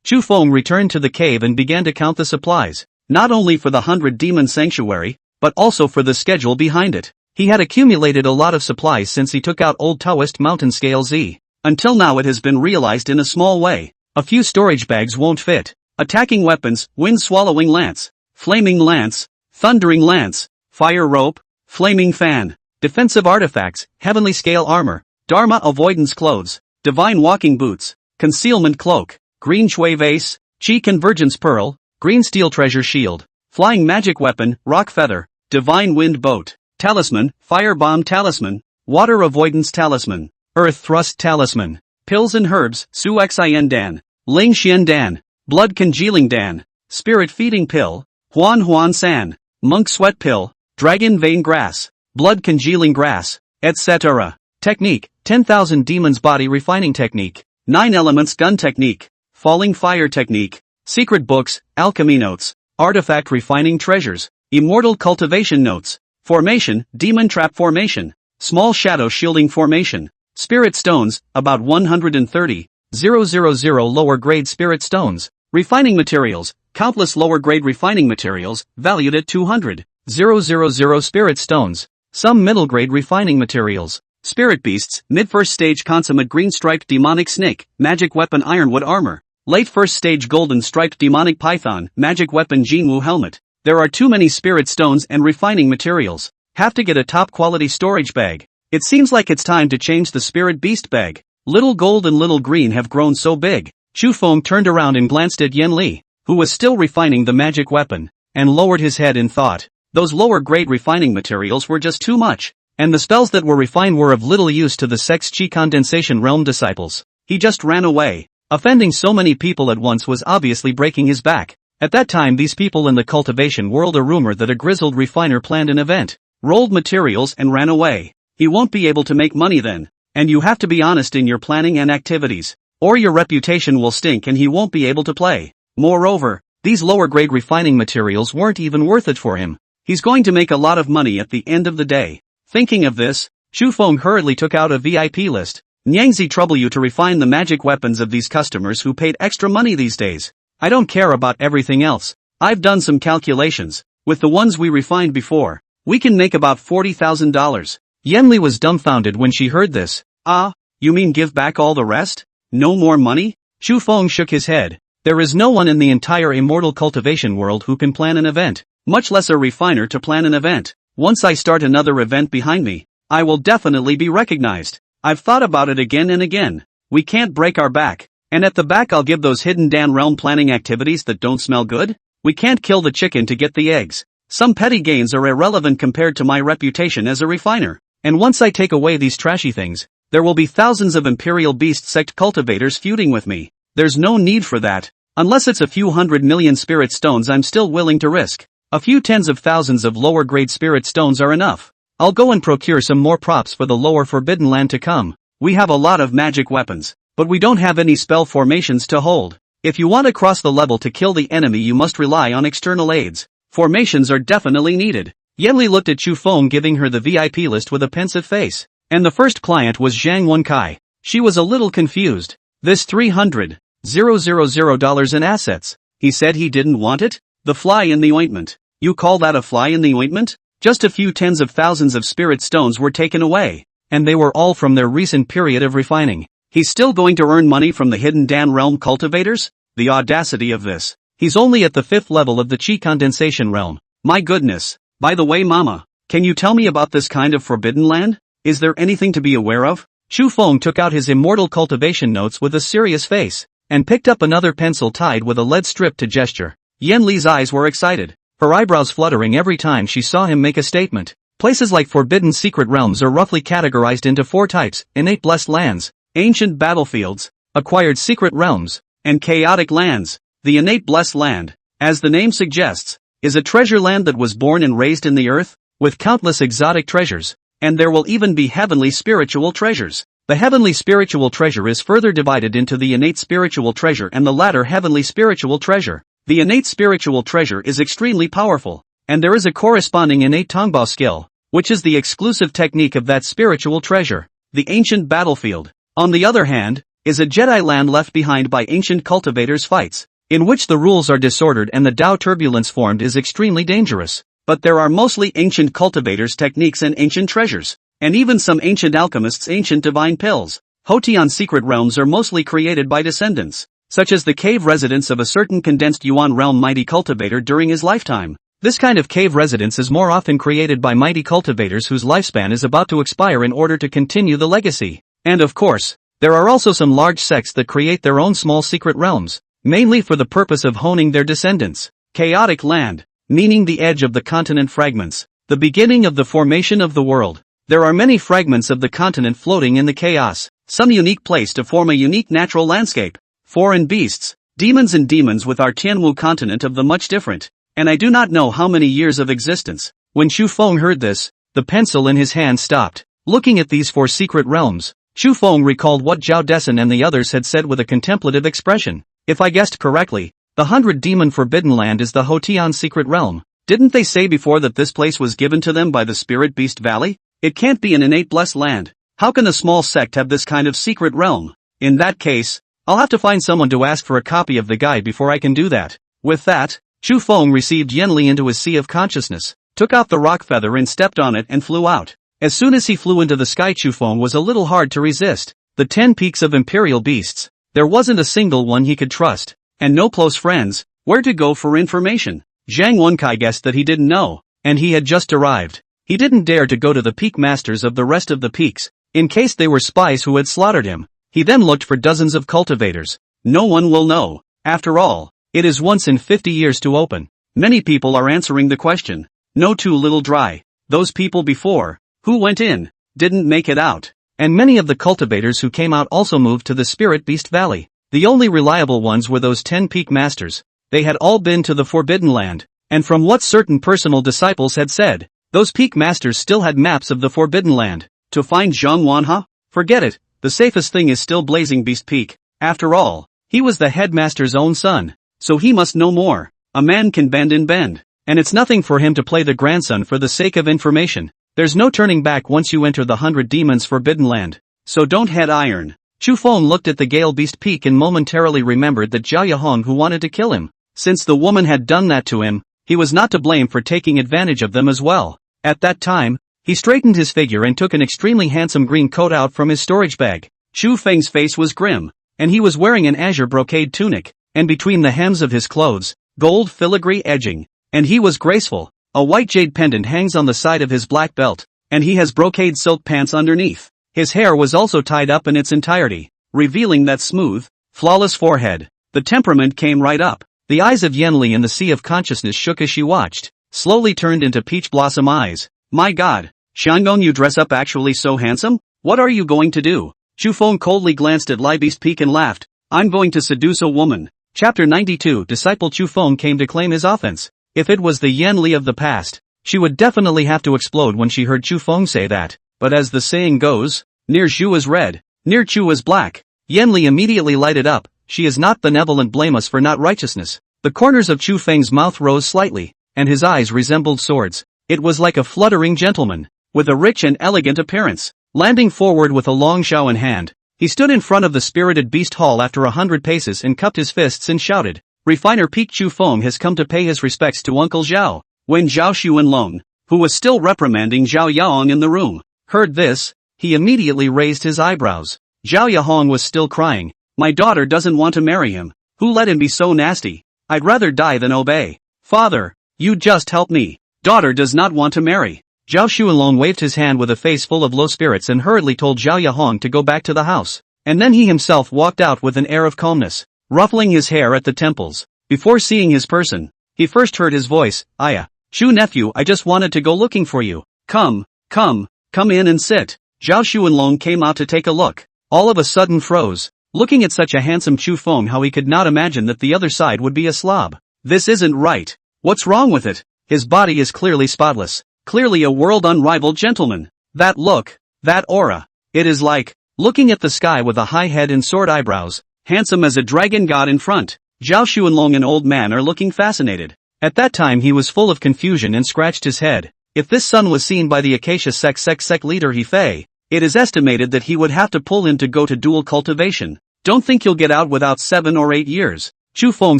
Speaker 1: Chu Feng returned to the cave and began to count the supplies, not only for the 100 Demon Sanctuary, but also for the schedule behind it. He had accumulated a lot of supplies since he took out Old Taoist Mountain Scale Z. Until now it has been realized in a small way. A few storage bags won't fit. Attacking weapons, wind-swallowing lance, flaming lance, thundering lance, fire rope, flaming fan, defensive artifacts, heavenly scale armor, dharma avoidance clothes, divine walking boots, concealment cloak, green shui vase, chi convergence pearl, green steel treasure shield, flying magic weapon, rock feather, divine wind boat, talisman, fire bomb talisman, water avoidance talisman, earth thrust talisman, pills and herbs, su xian dan, ling xian dan, blood congealing dan, spirit feeding pill, huan san, monk sweat pill, dragon vein grass, blood congealing grass, etc. Technique, 10,000 demons body refining technique, 9 elements gun technique, falling fire technique, secret books, alchemy notes, artifact refining treasures, immortal cultivation notes, formation, demon trap formation, small shadow shielding formation, Spirit stones, about 130,000 lower grade spirit stones. Refining materials, countless lower grade refining materials, valued at 200,000 spirit stones. Some middle grade refining materials. Spirit beasts, mid first stage consummate green striped demonic snake, magic weapon ironwood armor. Late first stage golden striped demonic python, magic weapon Jinwu helmet. There are too many spirit stones and refining materials. Have to get a top quality storage bag. It seems like it's time to change the spirit beast bag. Little gold and little green have grown so big. Xu Feng turned around and glanced at Yen Li, who was still refining the magic weapon, and lowered his head in thought. Those lower grade refining materials were just too much, and the spells that were refined were of little use to the sect's chi condensation realm disciples. He just ran away. Offending so many people at once was obviously breaking his back. At that time these people in the cultivation world a rumor that a grizzled refiner planned an event, rolled materials and ran away. He won't be able to make money then. And you have to be honest in your planning and activities, or your reputation will stink and he won't be able to play. Moreover, these lower grade refining materials weren't even worth it for him. He's going to make a lot of money at the end of the day. Thinking of this, Xu Feng hurriedly took out a VIP list. Nyangzi trouble you to refine the magic weapons of these customers who paid extra money these days. I don't care about everything else. I've done some calculations. With the ones we refined before, we can make about $40,000. Yen Li was dumbfounded when she heard this. Ah, you mean give back all the rest? No more money? Xu Feng shook his head. There is no one in the entire immortal cultivation world who can plan an event, much less a refiner to plan an event. Once I start another event behind me, I will definitely be recognized. I've thought about it again and again. We can't break our back. And at the back I'll give those hidden Dan realm planning activities that don't smell good? We can't kill the chicken to get the eggs. Some petty gains are irrelevant compared to my reputation as a refiner. And once I take away these trashy things, there will be thousands of Imperial Beast sect cultivators feuding with me. There's no need for that. Unless it's a few 100 million spirit stones I'm still willing to risk. A few tens of thousands of lower grade spirit stones are enough. I'll go and procure some more props for the lower forbidden land to come. We have a lot of magic weapons, but we don't have any spell formations to hold. If you want to cross the level to kill the enemy you must rely on external aids. Formations are definitely needed. Yen Li looked at Xu Feng giving her the VIP list with a pensive face. And the first client was Zhang Wenkai. She was a little confused. This $300,000 in assets. He said he didn't want it? The fly in the ointment. You call that a fly in the ointment? Just a few tens of thousands of spirit stones were taken away. And they were all from their recent period of refining. He's still going to earn money from the hidden Dan realm cultivators? The audacity of this. He's only at the 5th level of the chi condensation realm. My goodness. By the way Mama, can you tell me about this kind of forbidden land? Is there anything to be aware of? Xu Feng took out his immortal cultivation notes with a serious face, and picked up another pencil tied with a lead strip to gesture. Yen Li's eyes were excited, her eyebrows fluttering every time she saw him make a statement. Places like forbidden secret realms are roughly categorized into 4 types: innate blessed lands, ancient battlefields, acquired secret realms, and chaotic lands. The innate blessed land, as the name suggests, is a treasure land that was born and raised in the earth, with countless exotic treasures, and there will even be heavenly spiritual treasures. The heavenly spiritual treasure is further divided into the innate spiritual treasure and the latter heavenly spiritual treasure. The innate spiritual treasure is extremely powerful, and there is a corresponding innate Tongbao skill, which is the exclusive technique of that spiritual treasure. The ancient battlefield, on the other hand, is a Jedi land left behind by ancient cultivators' fights, in which the rules are disordered and the Tao turbulence formed is extremely dangerous. But there are mostly ancient cultivators' techniques and ancient treasures, and even some ancient alchemists' ancient divine pills. Hotian secret realms are mostly created by descendants, such as the cave residence of a certain condensed Yuan realm mighty cultivator during his lifetime. This kind of cave residence is more often created by mighty cultivators whose lifespan is about to expire in order to continue the legacy. And of course, there are also some large sects that create their own small secret realms, mainly for the purpose of honing their descendants. Chaotic land, meaning the edge of the continent fragments, the beginning of the formation of the world. There are many fragments of the continent floating in the chaos, some unique place to form a unique natural landscape. Foreign beasts, demons and demons with our Tianwu continent of the much different, and I do not know how many years of existence. When Xu Feng heard this, the pencil in his hand stopped. Looking at these 4 secret realms, Xu Feng recalled what Zhao Dessen and the others had said with a contemplative expression. If I guessed correctly, the 100-demon forbidden land is the Hotian secret realm. Didn't they say before that this place was given to them by the Spirit Beast Valley? It can't be an innate blessed land. How can a small sect have this kind of secret realm? In that case, I'll have to find someone to ask for a copy of the guide before I can do that. With that, Chu Feng received Yenli into his sea of consciousness, took out the rock feather and stepped on it and flew out. As soon as he flew into the sky, Chu Feng was a little hard to resist. The 10 peaks of imperial beasts. There wasn't a single one he could trust, and no close friends. Where to go for information? Zhang Wenkai guessed that he didn't know, and he had just arrived. He didn't dare to go to the peak masters of the rest of the peaks, in case they were spies who had slaughtered him. He then looked for dozens of cultivators. No one will know. After all, it is once in 50 years to open. Many people are answering the question. No, too little dry. Those people before, who went in, didn't make it out. And many of the cultivators who came out also moved to the Spirit Beast Valley. The only reliable ones were those 10 peak masters. They had all been to the Forbidden Land, and from what certain personal disciples had said, those peak masters still had maps of the Forbidden Land. To find Zhang Wanha? Forget it, the safest thing is still Blazing Beast Peak. After all, he was the headmaster's own son, so he must know more. A man can bend and bend, and it's nothing for him to play the grandson for the sake of information. There's no turning back once you enter the 100 Demons Forbidden Land, so don't head iron. Chu Feng looked at the Gale Beast Peak and momentarily remembered that Zhao Yahong who wanted to kill him. Since the woman had done that to him, he was not to blame for taking advantage of them as well. At that time, he straightened his figure and took an extremely handsome green coat out from his storage bag. Chu Feng's face was grim, and he was wearing an azure brocade tunic, and between the hems of his clothes, gold filigree edging, and he was graceful. A white jade pendant hangs on the side of his black belt, and he has brocade silk pants underneath. His hair was also tied up in its entirety, revealing that smooth, flawless forehead. The temperament came right up. The eyes of Yenli in the sea of consciousness shook as she watched, slowly turned into peach blossom eyes. My god, Shanggong, you dress up actually so handsome? What are you going to do? Chu Feng coldly glanced at Lai Beast Peak and laughed. I'm going to seduce a woman. Chapter 92. Disciple Chu Feng came to claim his offense. If it was the Yenli of the past, she would definitely have to explode when she heard Chu Feng say that. But as the saying goes, near Zhu is red, near Chu is black. Yenli immediately lighted up. She is not benevolent, blame us for not righteousness. The corners of Chu Feng's mouth rose slightly, and his eyes resembled swords. It was like a fluttering gentleman, with a rich and elegant appearance. Landing forward with a long shao in hand, he stood in front of the spirited beast hall after 100 paces and cupped his fists and shouted, Refiner Peak Chu Feng has come to pay his respects to Uncle Zhao. When Zhao Xuanlong, who was still reprimanding Zhao Yaong in the room, heard this, he immediately raised his eyebrows. Zhao Yahong was still crying. My daughter doesn't want to marry him. Who let him be so nasty? I'd rather die than obey. Father, you just help me. Daughter does not want to marry. Zhao Xuanlong waved his hand with a face full of low spirits and hurriedly told Zhao Yahong to go back to the house. And then he himself walked out with an air of calmness, ruffling his hair at the temples. Before seeing his person, he first heard his voice. Aya, Chu nephew, I just wanted to go looking for you. Come in and sit. Zhao Xuanlong came out to take a look. All of a sudden froze, looking at such a handsome Chu Feng, how he could not imagine that the other side would be a slob. This isn't right. What's wrong with it? His body is clearly spotless, clearly a world unrivaled gentleman. That look, that aura, it is like looking at the sky with a high head and sword eyebrows, handsome as a dragon god in front. Zhao Xuanlong and old man are looking fascinated. At that time he was full of confusion and scratched his head. If this son was seen by the Acacia sect leader He Fei, it is estimated that he would have to pull him to go to dual cultivation. Don't think you'll get out without 7 or 8 years. Chu Feng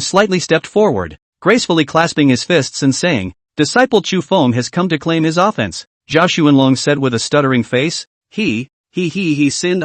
Speaker 1: slightly stepped forward, gracefully clasping his fists and saying, Disciple Chu Feng has come to claim his offense. Zhao Xuanlong said with a stuttering face. He sinned.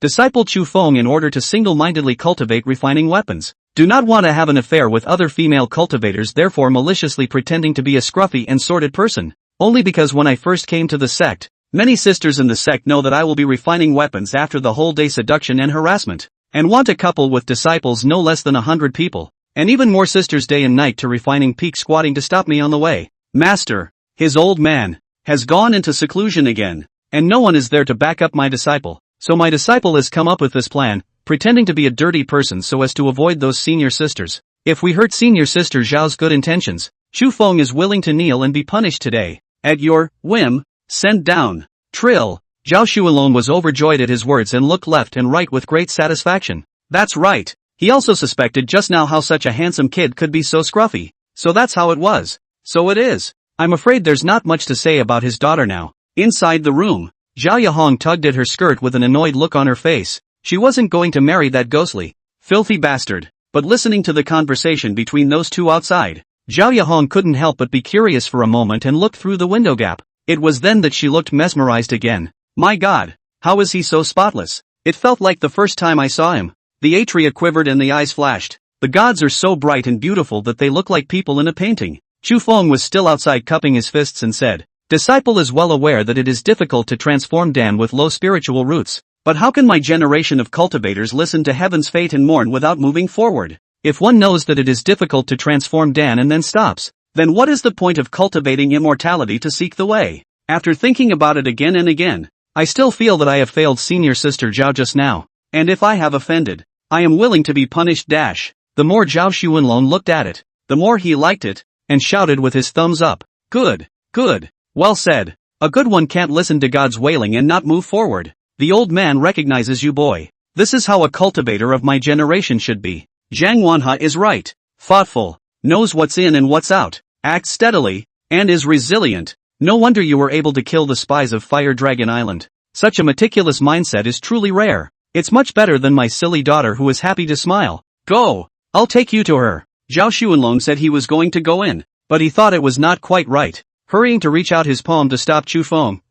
Speaker 1: Disciple Chu Feng, in order to single-mindedly cultivate refining weapons, do not want to have an affair with other female cultivators, therefore maliciously pretending to be a scruffy and sordid person. Only because when I first came to the sect, many sisters in the sect know that I will be refining weapons after the whole day seduction and harassment, and want a couple with disciples no less than 100 people, and even more sisters day and night to refining peak squatting to stop me on the way. Master, his old man, has gone into seclusion again, and no one is there to back up my disciple, so my disciple has come up with this plan, pretending to be a dirty person so as to avoid those senior sisters. If we hurt senior sister Zhao's good intentions, Chu Feng is willing to kneel and be punished today. At your whim, sent down. Trill. Zhao Xuanlong was overjoyed at his words and looked left and right with great satisfaction. That's right. He also suspected just now how such a handsome kid could be so scruffy. So that's how it was. So it is. I'm afraid there's not much to say about his daughter now. Inside the room, Zhao Yahong tugged at her skirt with an annoyed look on her face. She wasn't going to marry that ghostly, filthy bastard. But listening to the conversation between those two outside, Zhao Yahong couldn't help but be curious for a moment and looked through the window gap. It was then that she looked mesmerized again. My God, how is he so spotless? It felt like the first time I saw him. The atria quivered and the eyes flashed. The gods are so bright and beautiful that they look like people in a painting. Chu Feng was still outside cupping his fists and said, Disciple is well aware that it is difficult to transform Dan with low spiritual roots. But how can my generation of cultivators listen to heaven's fate and mourn without moving forward? If one knows that it is difficult to transform Dan and then stops, then what is the point of cultivating immortality to seek the way? After thinking about it again and again, I still feel that I have failed senior sister Zhao just now. And if I have offended, I am willing to be punished. The more Zhao Xuanlong looked at it, the more he liked it, and shouted with his thumbs up. Good, good, well said. A good one can't listen to God's wailing and not move forward. The old man recognizes you, boy. This is how a cultivator of my generation should be. Zhang Wanha is right. Thoughtful, knows what's in and what's out, acts steadily, and is resilient. No wonder you were able to kill the spies of Fire Dragon Island. Such a meticulous mindset is truly rare. It's much better than my silly daughter who is happy to smile. Go! I'll take you to her. Zhao Xuanlong said he was going to go in, but he thought it was not quite right. Hurrying to reach out his palm to stop Chu Feng.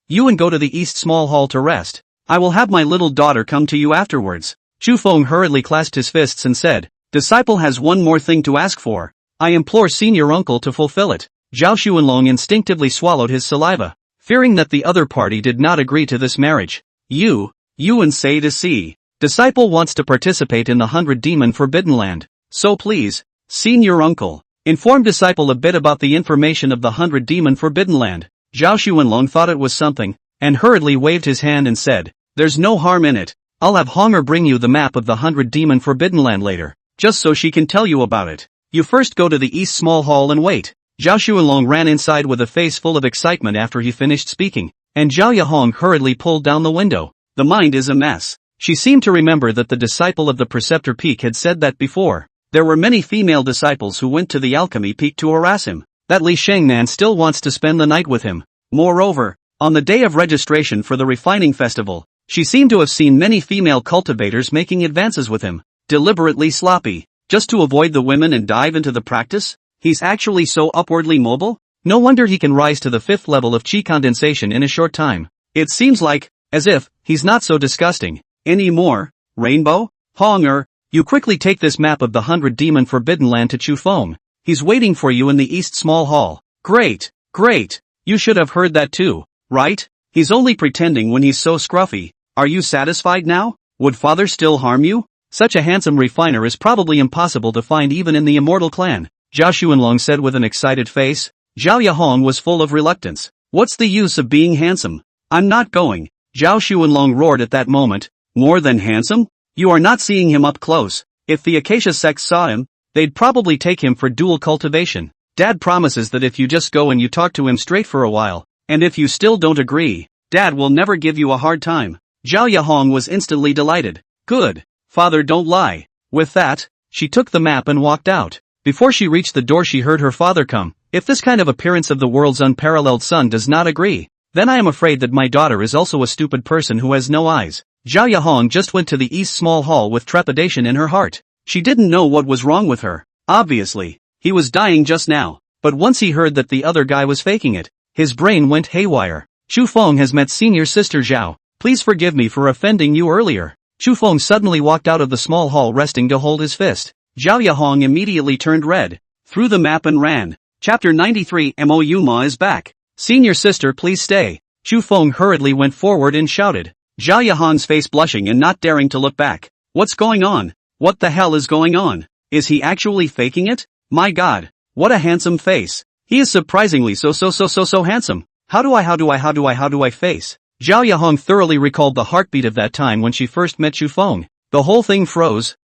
Speaker 1: You and go to the East Small Hall to rest. I will have my little daughter come to you afterwards. Chu Feng hurriedly clasped his fists and said, Disciple has one more thing to ask for. I implore senior uncle to fulfill it. Zhao Xuanlong instinctively swallowed his saliva, fearing that the other party did not agree to this marriage. You and say to see. Disciple wants to participate in the 100 Demon Forbidden Land. So please, senior uncle, inform disciple a bit about the information of the 100 Demon Forbidden Land. Zhao Xuanlong thought it was something, and hurriedly waved his hand and said, There's no harm in it. I'll have Honger bring you the map of the 100 Demon Forbidden Land later, just so she can tell you about it. You first go to the East Small Hall and wait. Zhao Xuanlong ran inside with a face full of excitement after he finished speaking, and Zhao Yahong hurriedly pulled down the window. The mind is a mess. She seemed to remember that the disciple of the Preceptor Peak had said that before. There were many female disciples who went to the Alchemy Peak to harass him. That Li Shengnan still wants to spend the night with him. Moreover, on the day of registration for the refining festival, she seemed to have seen many female cultivators making advances with him, deliberately sloppy, just to avoid the women and dive into the practice. He's actually so upwardly mobile? No wonder he can rise to the 5th level of qi condensation in a short time. It seems like, as if, he's not so disgusting anymore. Rainbow? Honger, you quickly take this map of the 100 Demon Forbidden Land to Chu Feng. He's waiting for you in the East Small Hall. Great, great. You should have heard that too, right? He's only pretending when he's so scruffy. Are you satisfied now? Would father still harm you? Such a handsome refiner is probably impossible to find even in the Immortal Clan, Zhao Xuanlong said with an excited face. Zhao Yahong was full of reluctance. What's the use of being handsome? I'm not going. Zhao Xuanlong roared at that moment. More than handsome? You are not seeing him up close. If the Acacia sect saw him, they'd probably take him for dual cultivation. Dad promises that if you just go and you talk to him straight for a while, and if you still don't agree, Dad will never give you a hard time. Zhao Yahong was instantly delighted. Good. Father, don't lie. With that, she took the map and walked out. Before she reached the door she heard her father come. If this kind of appearance of the world's unparalleled son does not agree, then I am afraid that my daughter is also a stupid person who has no eyes. Zhao Yahong just went to the East Small Hall with trepidation in her heart. She didn't know what was wrong with her. Obviously, he was dying just now, but once he heard that the other guy was faking it, his brain went haywire. Chu Feng has met senior sister Zhao. Please forgive me for offending you earlier. Chu Feng suddenly walked out of the small hall resting to hold his fist. Zhao Yahong immediately turned red, threw the map and ran. Chapter 93 Mou Ma is back. Senior sister, please stay. Chu Feng hurriedly went forward and shouted. Zhao Yahong's face blushing and not daring to look back. What's going on? What the hell is going on? Is he actually faking it? My God, what a handsome face. He is surprisingly so handsome. How do I face? Zhao Yahong thoroughly recalled the heartbeat of that time when she first met Chu Feng. The whole thing froze.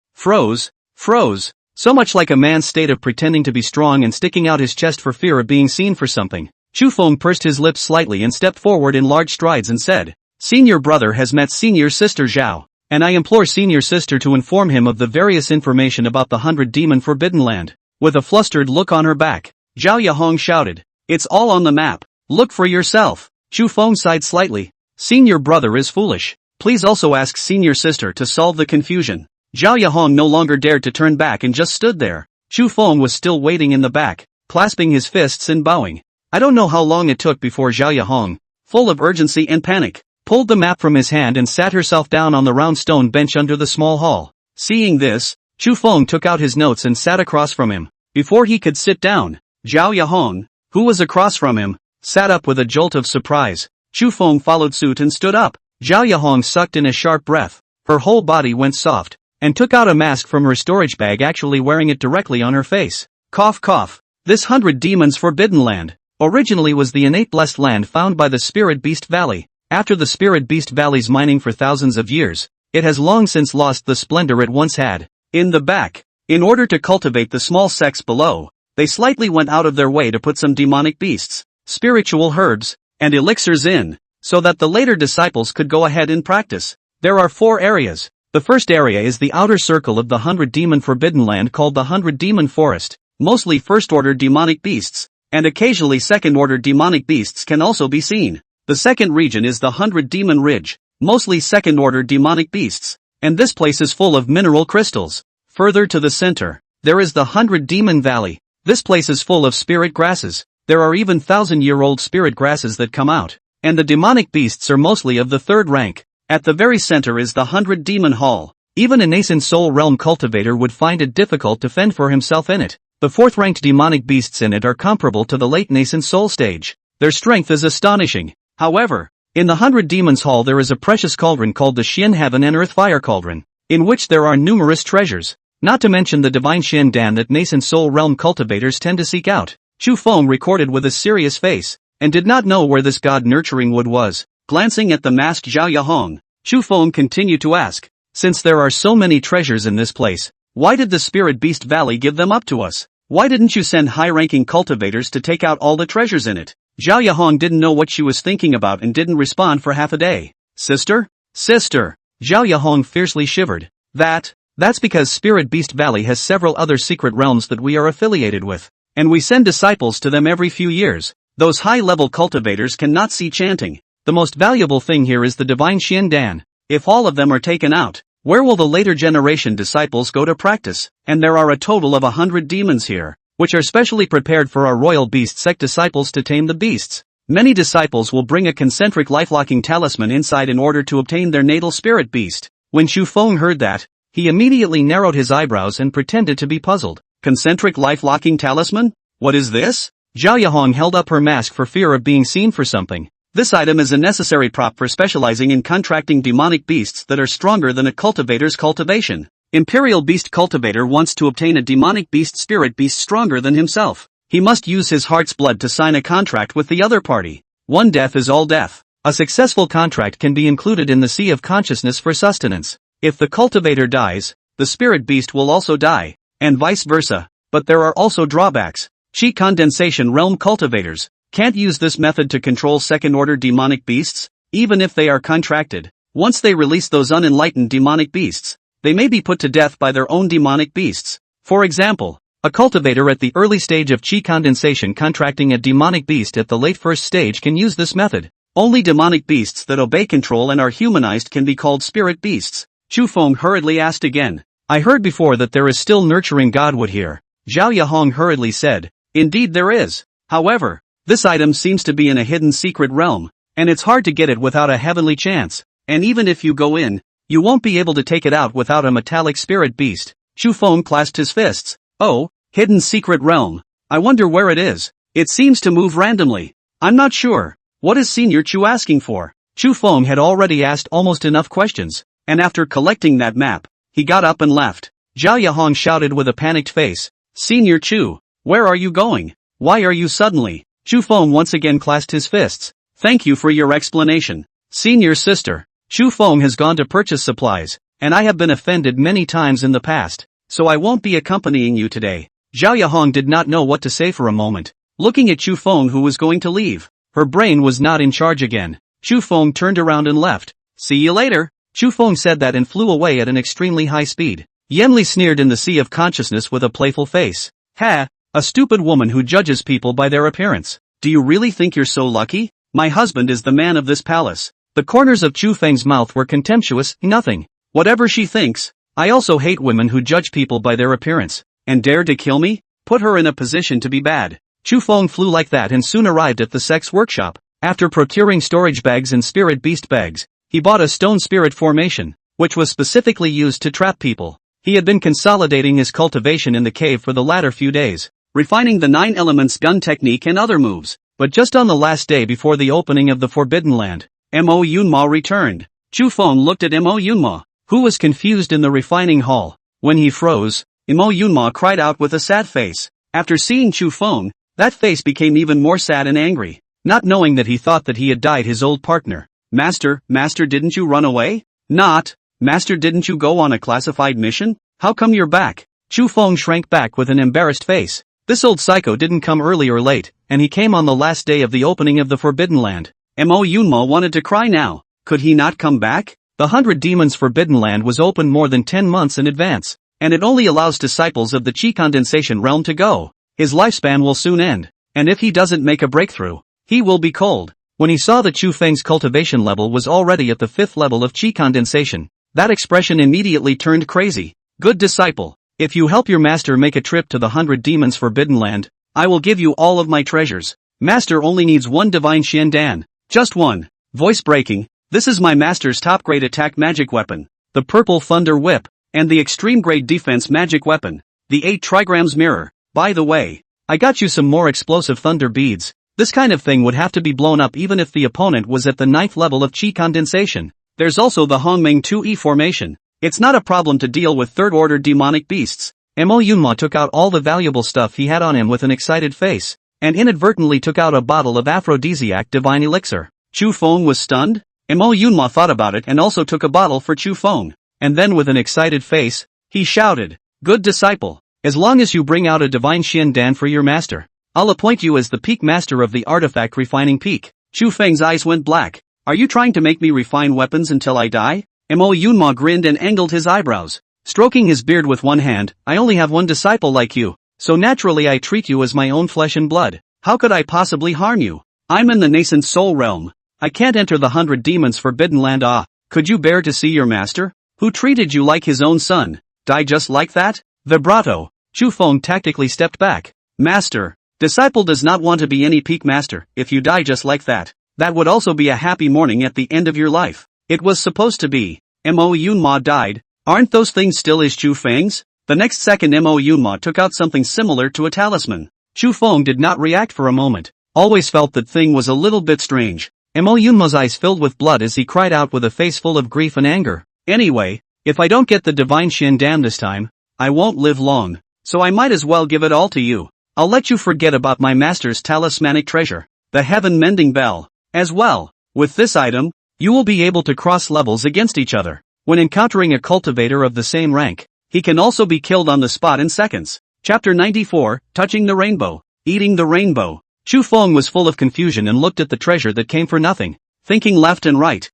Speaker 1: So much like a man's state of pretending to be strong and sticking out his chest for fear of being seen for something. Chu Feng pursed his lips slightly and stepped forward in large strides and said, Senior brother has met senior sister Zhao, and I implore senior sister to inform him of the various information about the 100 Demon Forbidden Land. With a flustered look on her back, Zhao Yahong shouted, It's all on the map. Look for yourself. Chu Feng sighed slightly. Senior brother is foolish. Please also ask senior sister to solve the confusion. Zhao Yahong no longer dared to turn back and just stood there. Chu Feng was still waiting in the back, clasping his fists and bowing. I don't know how long it took before Zhao Yahong, full of urgency and panic, pulled the map from his hand and sat herself down on the round stone bench under the small hall. Seeing this, Chu Feng took out his notes and sat across from him. Before he could sit down, Zhao Yahong, who was across from him, sat up with a jolt of surprise. Chu Feng followed suit and stood up. Zhao Yahong sucked in a sharp breath. Her whole body went soft, and took out a mask from her storage bag, actually wearing it directly on her face. Cough cough. This 100 Demons Forbidden Land originally was the innate blessed land found by the Spirit Beast Valley. After the Spirit Beast Valley's mining for thousands of years, it has long since lost the splendor it once had. In the back, in order to cultivate the small sects below, they slightly went out of their way to put some demonic beasts, spiritual herbs, and elixirs in, so that the later disciples could go ahead and practice. There are 4 areas. The first area is the outer circle of the 100 Demon Forbidden Land called the 100 Demon Forest. Mostly first-order demonic beasts, and occasionally second-order demonic beasts can also be seen. The second region is the 100 Demon Ridge, mostly second-order demonic beasts, and this place is full of mineral crystals. Further to the center, there is the 100 Demon Valley. This place is full of spirit grasses. There are even 1,000-year-old spirit grasses that come out, and the demonic beasts are mostly of the 3rd rank. At the very center is the 100 Demon Hall. Even a nascent soul realm cultivator would find it difficult to fend for himself in it. The 4th-ranked demonic beasts in it are comparable to the late nascent soul stage. Their strength is astonishing. However, in the 100 Demons Hall there is a precious cauldron called the Xian Heaven and Earth Fire Cauldron, in which there are numerous treasures, not to mention the divine Xian Dan that nascent soul realm cultivators tend to seek out. Chu Feng recorded with a serious face, and did not know where this god-nurturing wood was. Glancing at the masked Zhao Yahong, Chu Feng continued to ask, since there are so many treasures in this place, why did the Spirit Beast Valley give them up to us? Why didn't you send high-ranking cultivators to take out all the treasures in it? Zhao Yahong didn't know what she was thinking about and didn't respond for half a day. Sister? Sister! Zhao Yahong fiercely shivered. That's because Spirit Beast Valley has several other secret realms that we are affiliated with, and we send disciples to them every few years. Those high-level cultivators cannot see chanting. The most valuable thing here is the divine Xian Dan. If all of them are taken out, where will the later generation disciples go to practice? And there are a total of 100 demons here, which are specially prepared for our royal beast sect disciples to tame the beasts. Many disciples will bring a concentric life-locking talisman inside in order to obtain their natal spirit beast. When Chu Feng heard that, he immediately narrowed his eyebrows and pretended to be puzzled. Concentric life-locking talisman? What is this? Zhao Yahong held up her mask for fear of being seen for something. This item is a necessary prop for specializing in contracting demonic beasts that are stronger than a cultivator's cultivation. Imperial Beast Cultivator wants to obtain a demonic beast spirit beast stronger than himself. He must use his heart's blood to sign a contract with the other party. One death is all death. A successful contract can be included in the sea of consciousness for sustenance. If the cultivator dies, the spirit beast will also die, and vice versa. But there are also drawbacks. Qi condensation realm cultivators can't use this method to control second-order demonic beasts, even if they are contracted. Once they release those unenlightened demonic beasts, they may be put to death by their own demonic beasts. For example, a cultivator at the early stage of Qi condensation contracting a demonic beast at the late first stage can use this method. Only demonic beasts that obey control and are humanized can be called spirit beasts. Chu Feng hurriedly asked again. I heard before that there is still nurturing godwood here. Zhao Yahong hurriedly said. Indeed there is. However, this item seems to be in a hidden secret realm, and it's hard to get it without a heavenly chance, and even if you go in, you won't be able to take it out without a metallic spirit beast. Chu Feng clasped his fists. Oh, hidden secret realm. I wonder where it is. It seems to move randomly. I'm not sure. What is Senior Chu asking for? Chu Feng had already asked almost enough questions, and after collecting that map, he got up and left. Zhao Yahong shouted with a panicked face. Senior Chu, where are you going? Why are you suddenly? Chu Feng once again clasped his fists. Thank you for your explanation. Senior sister, Chu Feng has gone to purchase supplies, and I have been offended many times in the past, so I won't be accompanying you today. Zhao Yahong did not know what to say for a moment, looking at Chu Feng who was going to leave. Her brain was not in charge again. Chu Feng turned around and left. See you later. Chu Feng said that and flew away at an extremely high speed. Yanli sneered in the sea of consciousness with a playful face. Ha! A stupid woman who judges people by their appearance. Do you really think you're so lucky? My husband is the man of this palace. The corners of Chu Feng's mouth were contemptuous. Nothing. Whatever she thinks. I also hate women who judge people by their appearance. And dare to kill me? Put her in a position to be bad. Chu Feng flew like that and soon arrived at the sect's workshop. After procuring storage bags and spirit beast bags, he bought a stone spirit formation, which was specifically used to trap people. He had been consolidating his cultivation in the cave for the latter few days, refining the 9 elements gun technique and other moves. But just on the last day before the opening of the Forbidden Land, Mo Yunma returned. Chu Feng looked at Mo Yunma, who was confused in the refining hall. When he froze, Mo Yunma cried out with a sad face. After seeing Chu Feng, that face became even more sad and angry, not knowing that he thought that he had died his old partner. Master, didn't you run away? Not. Master, didn't you go on a classified mission? How come you're back? Chu Feng shrank back with an embarrassed face. This old psycho didn't come early or late, and he came on the last day of the opening of the Forbidden Land. Mo Yunma wanted to cry now. Could he not come back? The 100 Demons Forbidden Land was opened more than 10 months in advance, and it only allows disciples of the Qi Condensation realm to go. His lifespan will soon end, and if he doesn't make a breakthrough, he will be cold. When he saw that Chu Feng's cultivation level was already at the 5th level of Qi Condensation, that expression immediately turned crazy. Good disciple, if you help your master make a trip to the 100 Demons Forbidden Land, I will give you all of my treasures. Master only needs one divine Xiandan. Just one. Voice breaking. This is my master's top grade attack magic weapon, the Purple Thunder Whip, and the extreme grade defense magic weapon, the 8 trigrams mirror. By the way, I got you some more explosive thunder beads. This kind of thing would have to be blown up even if the opponent was at the 9th level of Qi Condensation. There's also the Hongmeng 2E formation. It's not a problem to deal with third-order demonic beasts. Mo Yunma took out all the valuable stuff he had on him with an excited face, and inadvertently took out a bottle of aphrodisiac divine elixir. Chu Feng was stunned? Mo Yunma thought about it and also took a bottle for Chu Feng, and then with an excited face, he shouted, "Good disciple, as long as you bring out a divine Xiandan for your master, I'll appoint you as the peak master of the artifact refining peak." Chu Feng's eyes went black. Are you trying to make me refine weapons until I die? Mo Yunma grinned and angled his eyebrows, stroking his beard with one hand. I only have one disciple like you, so naturally I treat you as my own flesh and blood. How could I possibly harm you? I'm in the nascent soul realm. I can't enter the 100 Demons Forbidden Land. Ah, could you bear to see your master, who treated you like his own son, die just like that? Vibrato. Chu Feng tactically stepped back. Master, disciple does not want to be any peak master. If you die just like that, that would also be a happy morning at the end of your life. It was supposed to be. Mo Yunma died. Aren't those things still his Chu Feng's? The next second Mo Yunma took out something similar to a talisman. Chu Feng did not react for a moment. Always felt that thing was a little bit strange. Mo Yunma's eyes filled with blood as he cried out with a face full of grief and anger. Anyway, if I don't get the divine Xiandan this time, I won't live long, so I might as well give it all to you. I'll let you forget about my master's talismanic treasure, the heaven mending bell, as well. With this item, you will be able to cross levels against each other. When encountering a cultivator of the same rank, he can also be killed on the spot in seconds. Chapter 94, Touching the Rainbow, Eating the Rainbow. Chu Feng was full of confusion and looked at the treasure that came for nothing, thinking left and right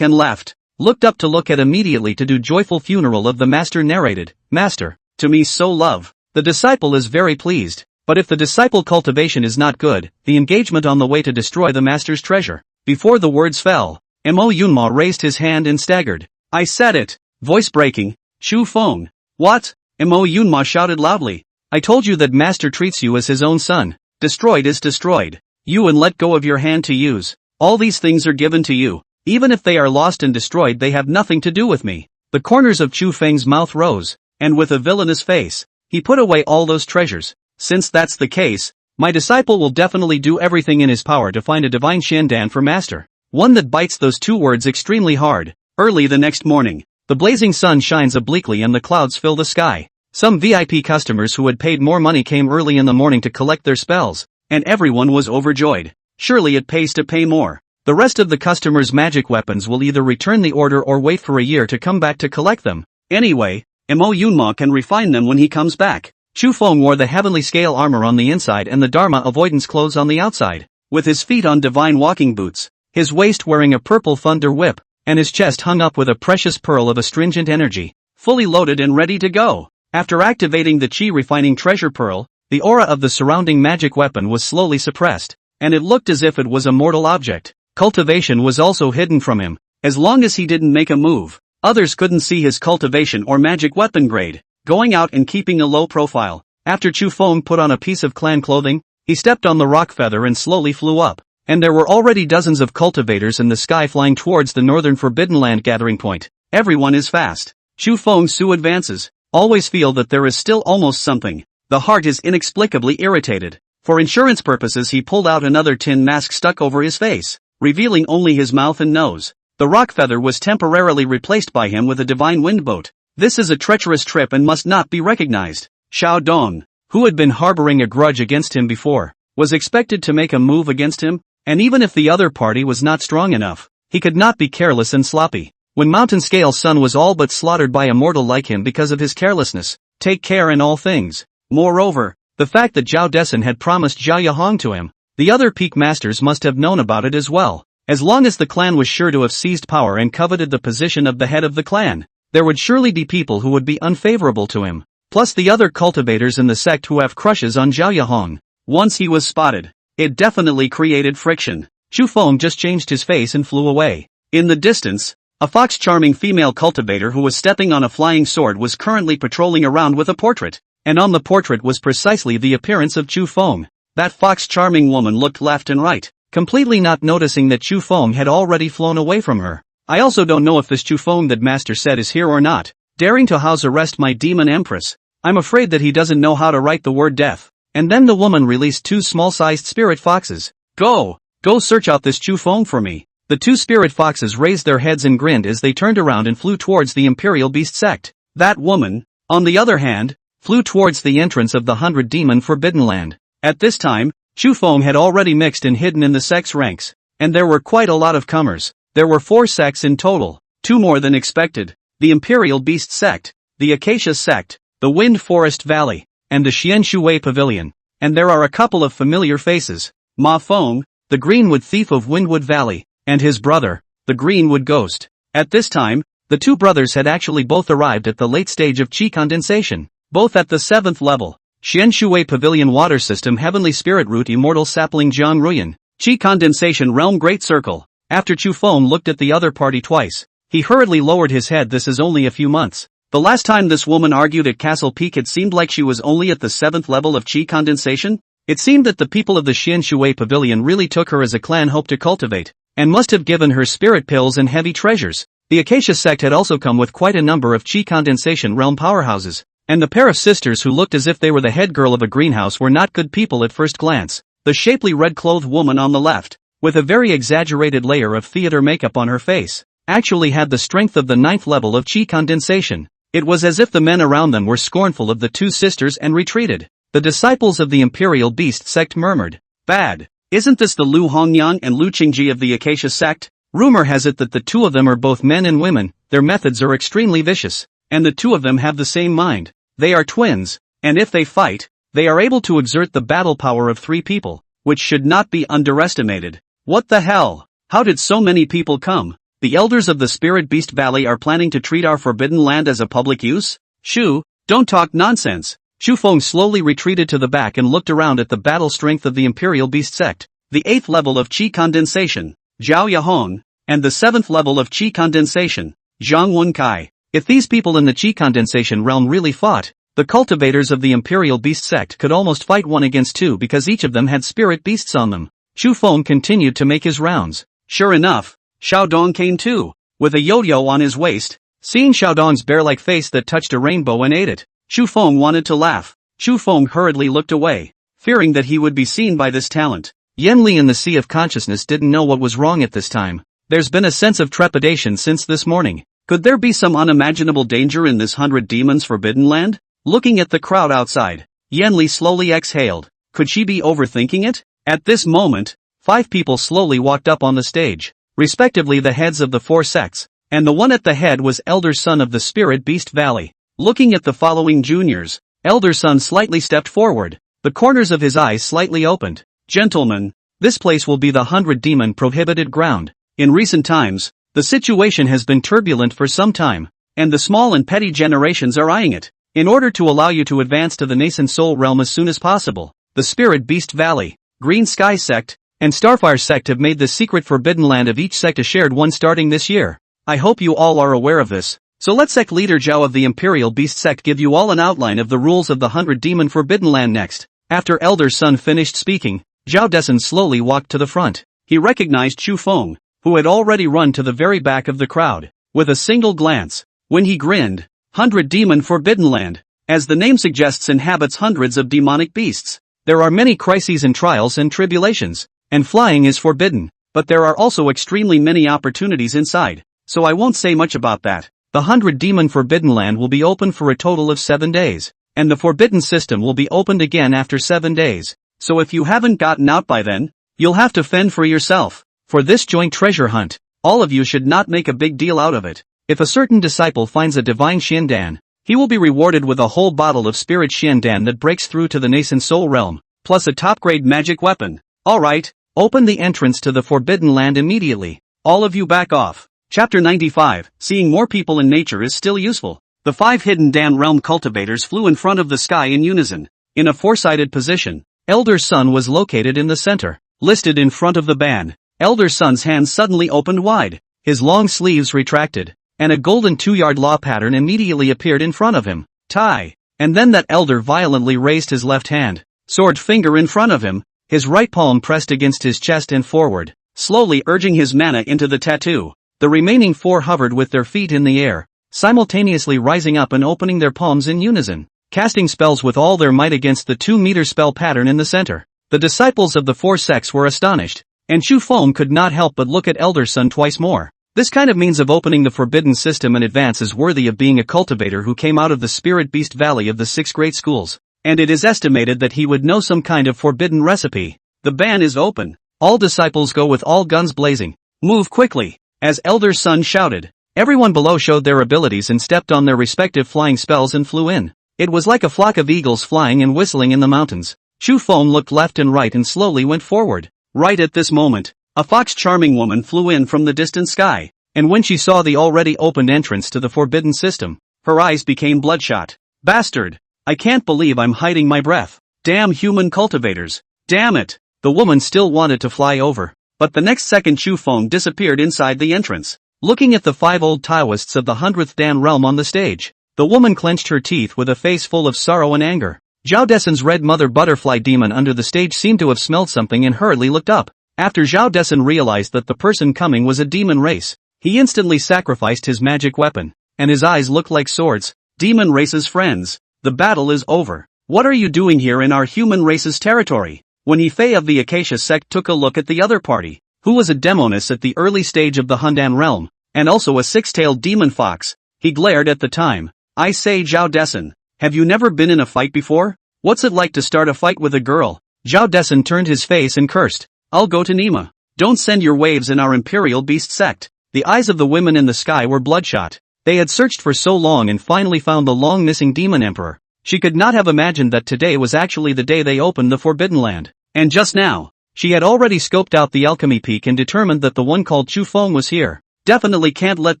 Speaker 1: and left, looked up to look at immediately to do joyful funeral of the master narrated, Master, to me so love. The disciple is very pleased, but if the disciple cultivation is not good, the engagement on the way to destroy the master's treasure. Before the words fell, Mo Yunma raised his hand and staggered. I said it. Voice breaking. Chu Feng. What? Mo Yunma shouted loudly. I told you that master treats you as his own son. Destroyed is destroyed. You and let go of your hand to use. All these things are given to you. Even if they are lost and destroyed, they have nothing to do with me. The corners of Chu Feng's mouth rose, and with a villainous face, he put away all those treasures. Since that's the case, my disciple will definitely do everything in his power to find a divine Xiandan for master. One that bites those two words extremely hard. Early the next morning, the blazing sun shines obliquely and the clouds fill the sky. Some VIP customers who had paid more money came early in the morning to collect their spells, and everyone was overjoyed. Surely it pays to pay more. The rest of the customers' magic weapons will either return the order or wait for a year to come back to collect them. Anyway, Mo Yunma can refine them when he comes back. Chu Feng wore the heavenly scale armor on the inside and the Dharma avoidance clothes on the outside, with his feet on divine walking boots, his waist wearing a purple thunder whip, and his chest hung up with a precious pearl of astringent energy, fully loaded and ready to go. After activating the Qi refining treasure pearl, the aura of the surrounding magic weapon was slowly suppressed, and it looked as if it was a mortal object. Cultivation was also hidden from him. As long as he didn't make a move, others couldn't see his cultivation or magic weapon grade, going out and keeping a low profile. After Chu Feng put on a piece of clan clothing, he stepped on the rock feather and slowly flew up. And there were already dozens of cultivators in the sky flying towards the northern Forbidden Land gathering point. Everyone is fast. Chu Feng Su advances. Always feel that there is still almost something. The heart is inexplicably irritated. For insurance purposes he pulled out another tin mask stuck over his face, revealing only his mouth and nose. The rock feather was temporarily replaced by him with a divine wind boat. This is a treacherous trip and must not be recognized. Xiao Dong, who had been harboring a grudge against him before, was expected to make a move against him, and even if the other party was not strong enough, he could not be careless and sloppy. When Mountain Scale's son was all but slaughtered by a mortal like him because of his carelessness, take care in all things. Moreover, the fact that Zhao Desun had promised Zhao Yahong to him, the other peak masters must have known about it as well. As long as the clan was sure to have seized power and coveted the position of the head of the clan, there would surely be people who would be unfavorable to him, plus the other cultivators in the sect who have crushes on Zhao Yahong. Once he was spotted, it definitely created friction. Chu Feng just changed his face and flew away. In the distance, a fox-charming female cultivator who was stepping on a flying sword was currently patrolling around with a portrait, and on the portrait was precisely the appearance of Chu Feng. That fox-charming woman looked left and right, completely not noticing that Chu Feng had already flown away from her. I also don't know if this Chu Feng that Master said is here or not, daring to house arrest my demon empress. I'm afraid that he doesn't know how to write the word death. And then the woman released 2 small-sized spirit foxes. Go search out this Chu Feng for me. The 2 spirit foxes raised their heads and grinned as they turned around and flew towards the Imperial Beast sect. That woman, on the other hand, flew towards the entrance of the 100 Demon Forbidden Land. At this time, Chu Feng had already mixed and hidden in the sect's ranks, and there were quite a lot of comers. There were 4 sects in total, 2 more than expected. The Imperial Beast sect, the Acacia sect, the Wind Forest Valley, and the Xian Shui Pavilion. And there are a couple of familiar faces. Ma Feng, the Greenwood Thief of Windwood Valley, and his brother, the Greenwood Ghost. At this time, the 2 brothers had actually both arrived at the late stage of Qi condensation, both at the 7th level. Xian Shui Pavilion Water System Heavenly Spirit Root Immortal Sapling Jiang Ruyan, Qi Condensation Realm Great Circle. After Chu Feng looked at the other party twice, he hurriedly lowered his head. This is only a few months. The last time this woman argued at Castle Peak it seemed like she was only at the 7th level of Qi condensation. It seemed that the people of the Xian Shui Pavilion really took her as a clan hoped to cultivate, and must have given her spirit pills and heavy treasures. The Acacia sect had also come with quite a number of Qi condensation realm powerhouses, and the pair of sisters who looked as if they were the head girl of a greenhouse were not good people at first glance. The shapely red-clothed woman on the left, with a very exaggerated layer of theater makeup on her face, actually had the strength of the 9th level of Qi condensation. It was as if the men around them were scornful of the 2 sisters and retreated. The disciples of the Imperial Beast sect murmured, "Bad. Isn't this the Lu Hongyang and Lu Qingji of the Acacia sect? Rumor has it that the 2 of them are both men and women, their methods are extremely vicious, and the 2 of them have the same mind. They are twins, and if they fight, they are able to exert the battle power of 3 people, which should not be underestimated. What the hell? How did so many people come? The elders of the Spirit Beast Valley are planning to treat our Forbidden Land as a public use? Shu, don't talk nonsense." Chu Feng slowly retreated to the back and looked around at the battle strength of the Imperial Beast sect, the 8th level of Qi condensation, Zhao Yahong, and the 7th level of Qi condensation, Zhang Wenkai. If these people in the Qi condensation realm really fought, the cultivators of the Imperial Beast sect could almost fight 1 against 2 because each of them had spirit beasts on them. Chu Feng continued to make his rounds. Sure enough, Xiao Dong came too, with a yo-yo on his waist. Seeing Xiao Dong's bear-like face that touched a rainbow and ate it, Chu Feng wanted to laugh. Chu Feng hurriedly looked away, fearing that he would be seen by this talent. Yen Li in the Sea of Consciousness didn't know what was wrong at this time. There's been a sense of trepidation since this morning. Could there be some unimaginable danger in this 100 Demons Forbidden Land? Looking at the crowd outside, Yen Li slowly exhaled. Could she be overthinking it? At this moment, 5 people slowly walked up on the stage, respectively the heads of the 4 sects, and the one at the head was Elder Son of the Spirit Beast Valley. Looking at the following juniors, Elder Son slightly stepped forward, the corners of his eyes slightly opened. Gentlemen, this place will be the 100 Demon prohibited ground. In recent times, the situation has been turbulent for some time, and the small and petty generations are eyeing it. In order to allow you to advance to the nascent soul realm as soon as possible, the Spirit Beast Valley, Green Sky Sect, and Starfire sect have made the secret forbidden land of each sect a shared one starting this year. I hope you all are aware of this. So let sect leader Zhao of the Imperial Beast sect give you all an outline of the rules of the 100 Demon Forbidden Land next. After Elder Sun finished speaking, Zhao Desun slowly walked to the front. He recognized Chu Feng, who had already run to the very back of the crowd. With a single glance, when he grinned, 100 Demon Forbidden Land, as the name suggests, inhabits hundreds of demonic beasts. There are many crises and trials and tribulations, and flying is forbidden, but there are also extremely many opportunities inside, so I won't say much about that. The 100 Demon Forbidden Land will be open for a total of 7 days, and the Forbidden System will be opened again after 7 days, so if you haven't gotten out by then, you'll have to fend for yourself. For this joint treasure hunt, all of you should not make a big deal out of it. If a certain disciple finds a divine Xiandan, he will be rewarded with a whole bottle of spirit Xiandan that breaks through to the nascent soul realm, plus a top-grade magic weapon. Alright, open the entrance to the Forbidden Land immediately. All of you back off. Chapter 95, Seeing more people in nature is still useful. The 5 hidden Dan realm cultivators flew in front of the sky in unison. In a four-sided position, Elder Sun was located in the center. Listed in front of the band, Elder Sun's hands suddenly opened wide, his long sleeves retracted, and a golden 2-yard law pattern immediately appeared in front of him. Tai. And then that elder violently raised his left hand, sword finger in front of him, his right palm pressed against his chest and forward, slowly urging his mana into the tattoo. The remaining 4 hovered with their feet in the air, simultaneously rising up and opening their palms in unison, casting spells with all their might against the 2-meter spell pattern in the center. The disciples of the 4 sects were astonished, and Chu Feng could not help but look at Elder Sun twice more. This kind of means of opening the forbidden system in advance is worthy of being a cultivator who came out of the Spirit Beast Valley of the 6 great schools, and it is estimated that he would know some kind of forbidden recipe. The ban is open. All disciples go with all guns blazing. Move quickly. As Elder Sun shouted, everyone below showed their abilities and stepped on their respective flying spells and flew in. It was like a flock of eagles flying and whistling in the mountains. Chu Feng looked left and right and slowly went forward. Right at this moment, a fox-charming woman flew in from the distant sky, and when she saw the already opened entrance to the forbidden system, her eyes became bloodshot. Bastard! I can't believe I'm hiding my breath. Damn human cultivators. Damn it! The woman still wanted to fly over. But the next second Chu Feng disappeared inside the entrance. Looking at the 5 old Taoists of the 100th Dan realm on the stage, the woman clenched her teeth with a face full of sorrow and anger. Zhao Desun's red mother butterfly demon under the stage seemed to have smelled something and hurriedly looked up. After Zhao Desun realized that the person coming was a demon race, he instantly sacrificed his magic weapon, and his eyes looked like swords. Demon race's friends, the battle is over. What are you doing here in our human race's territory? When Hefei of the Acacia sect took a look at the other party, who was a demoness at the early stage of the Hundan realm, and also a 6-tailed demon fox, he glared at the time. I say Zhao Desun, have you never been in a fight before? What's it like to start a fight with a girl? Zhao Desun turned his face and cursed. I'll go to Nima. Don't send your waves in our Imperial Beast sect. The eyes of the women in the sky were bloodshot. They had searched for so long and finally found the long missing demon emperor. She could not have imagined that today was actually the day they opened the Forbidden Land. And just now, she had already scoped out the alchemy peak and determined that the one called Chu Feng was here. Definitely can't let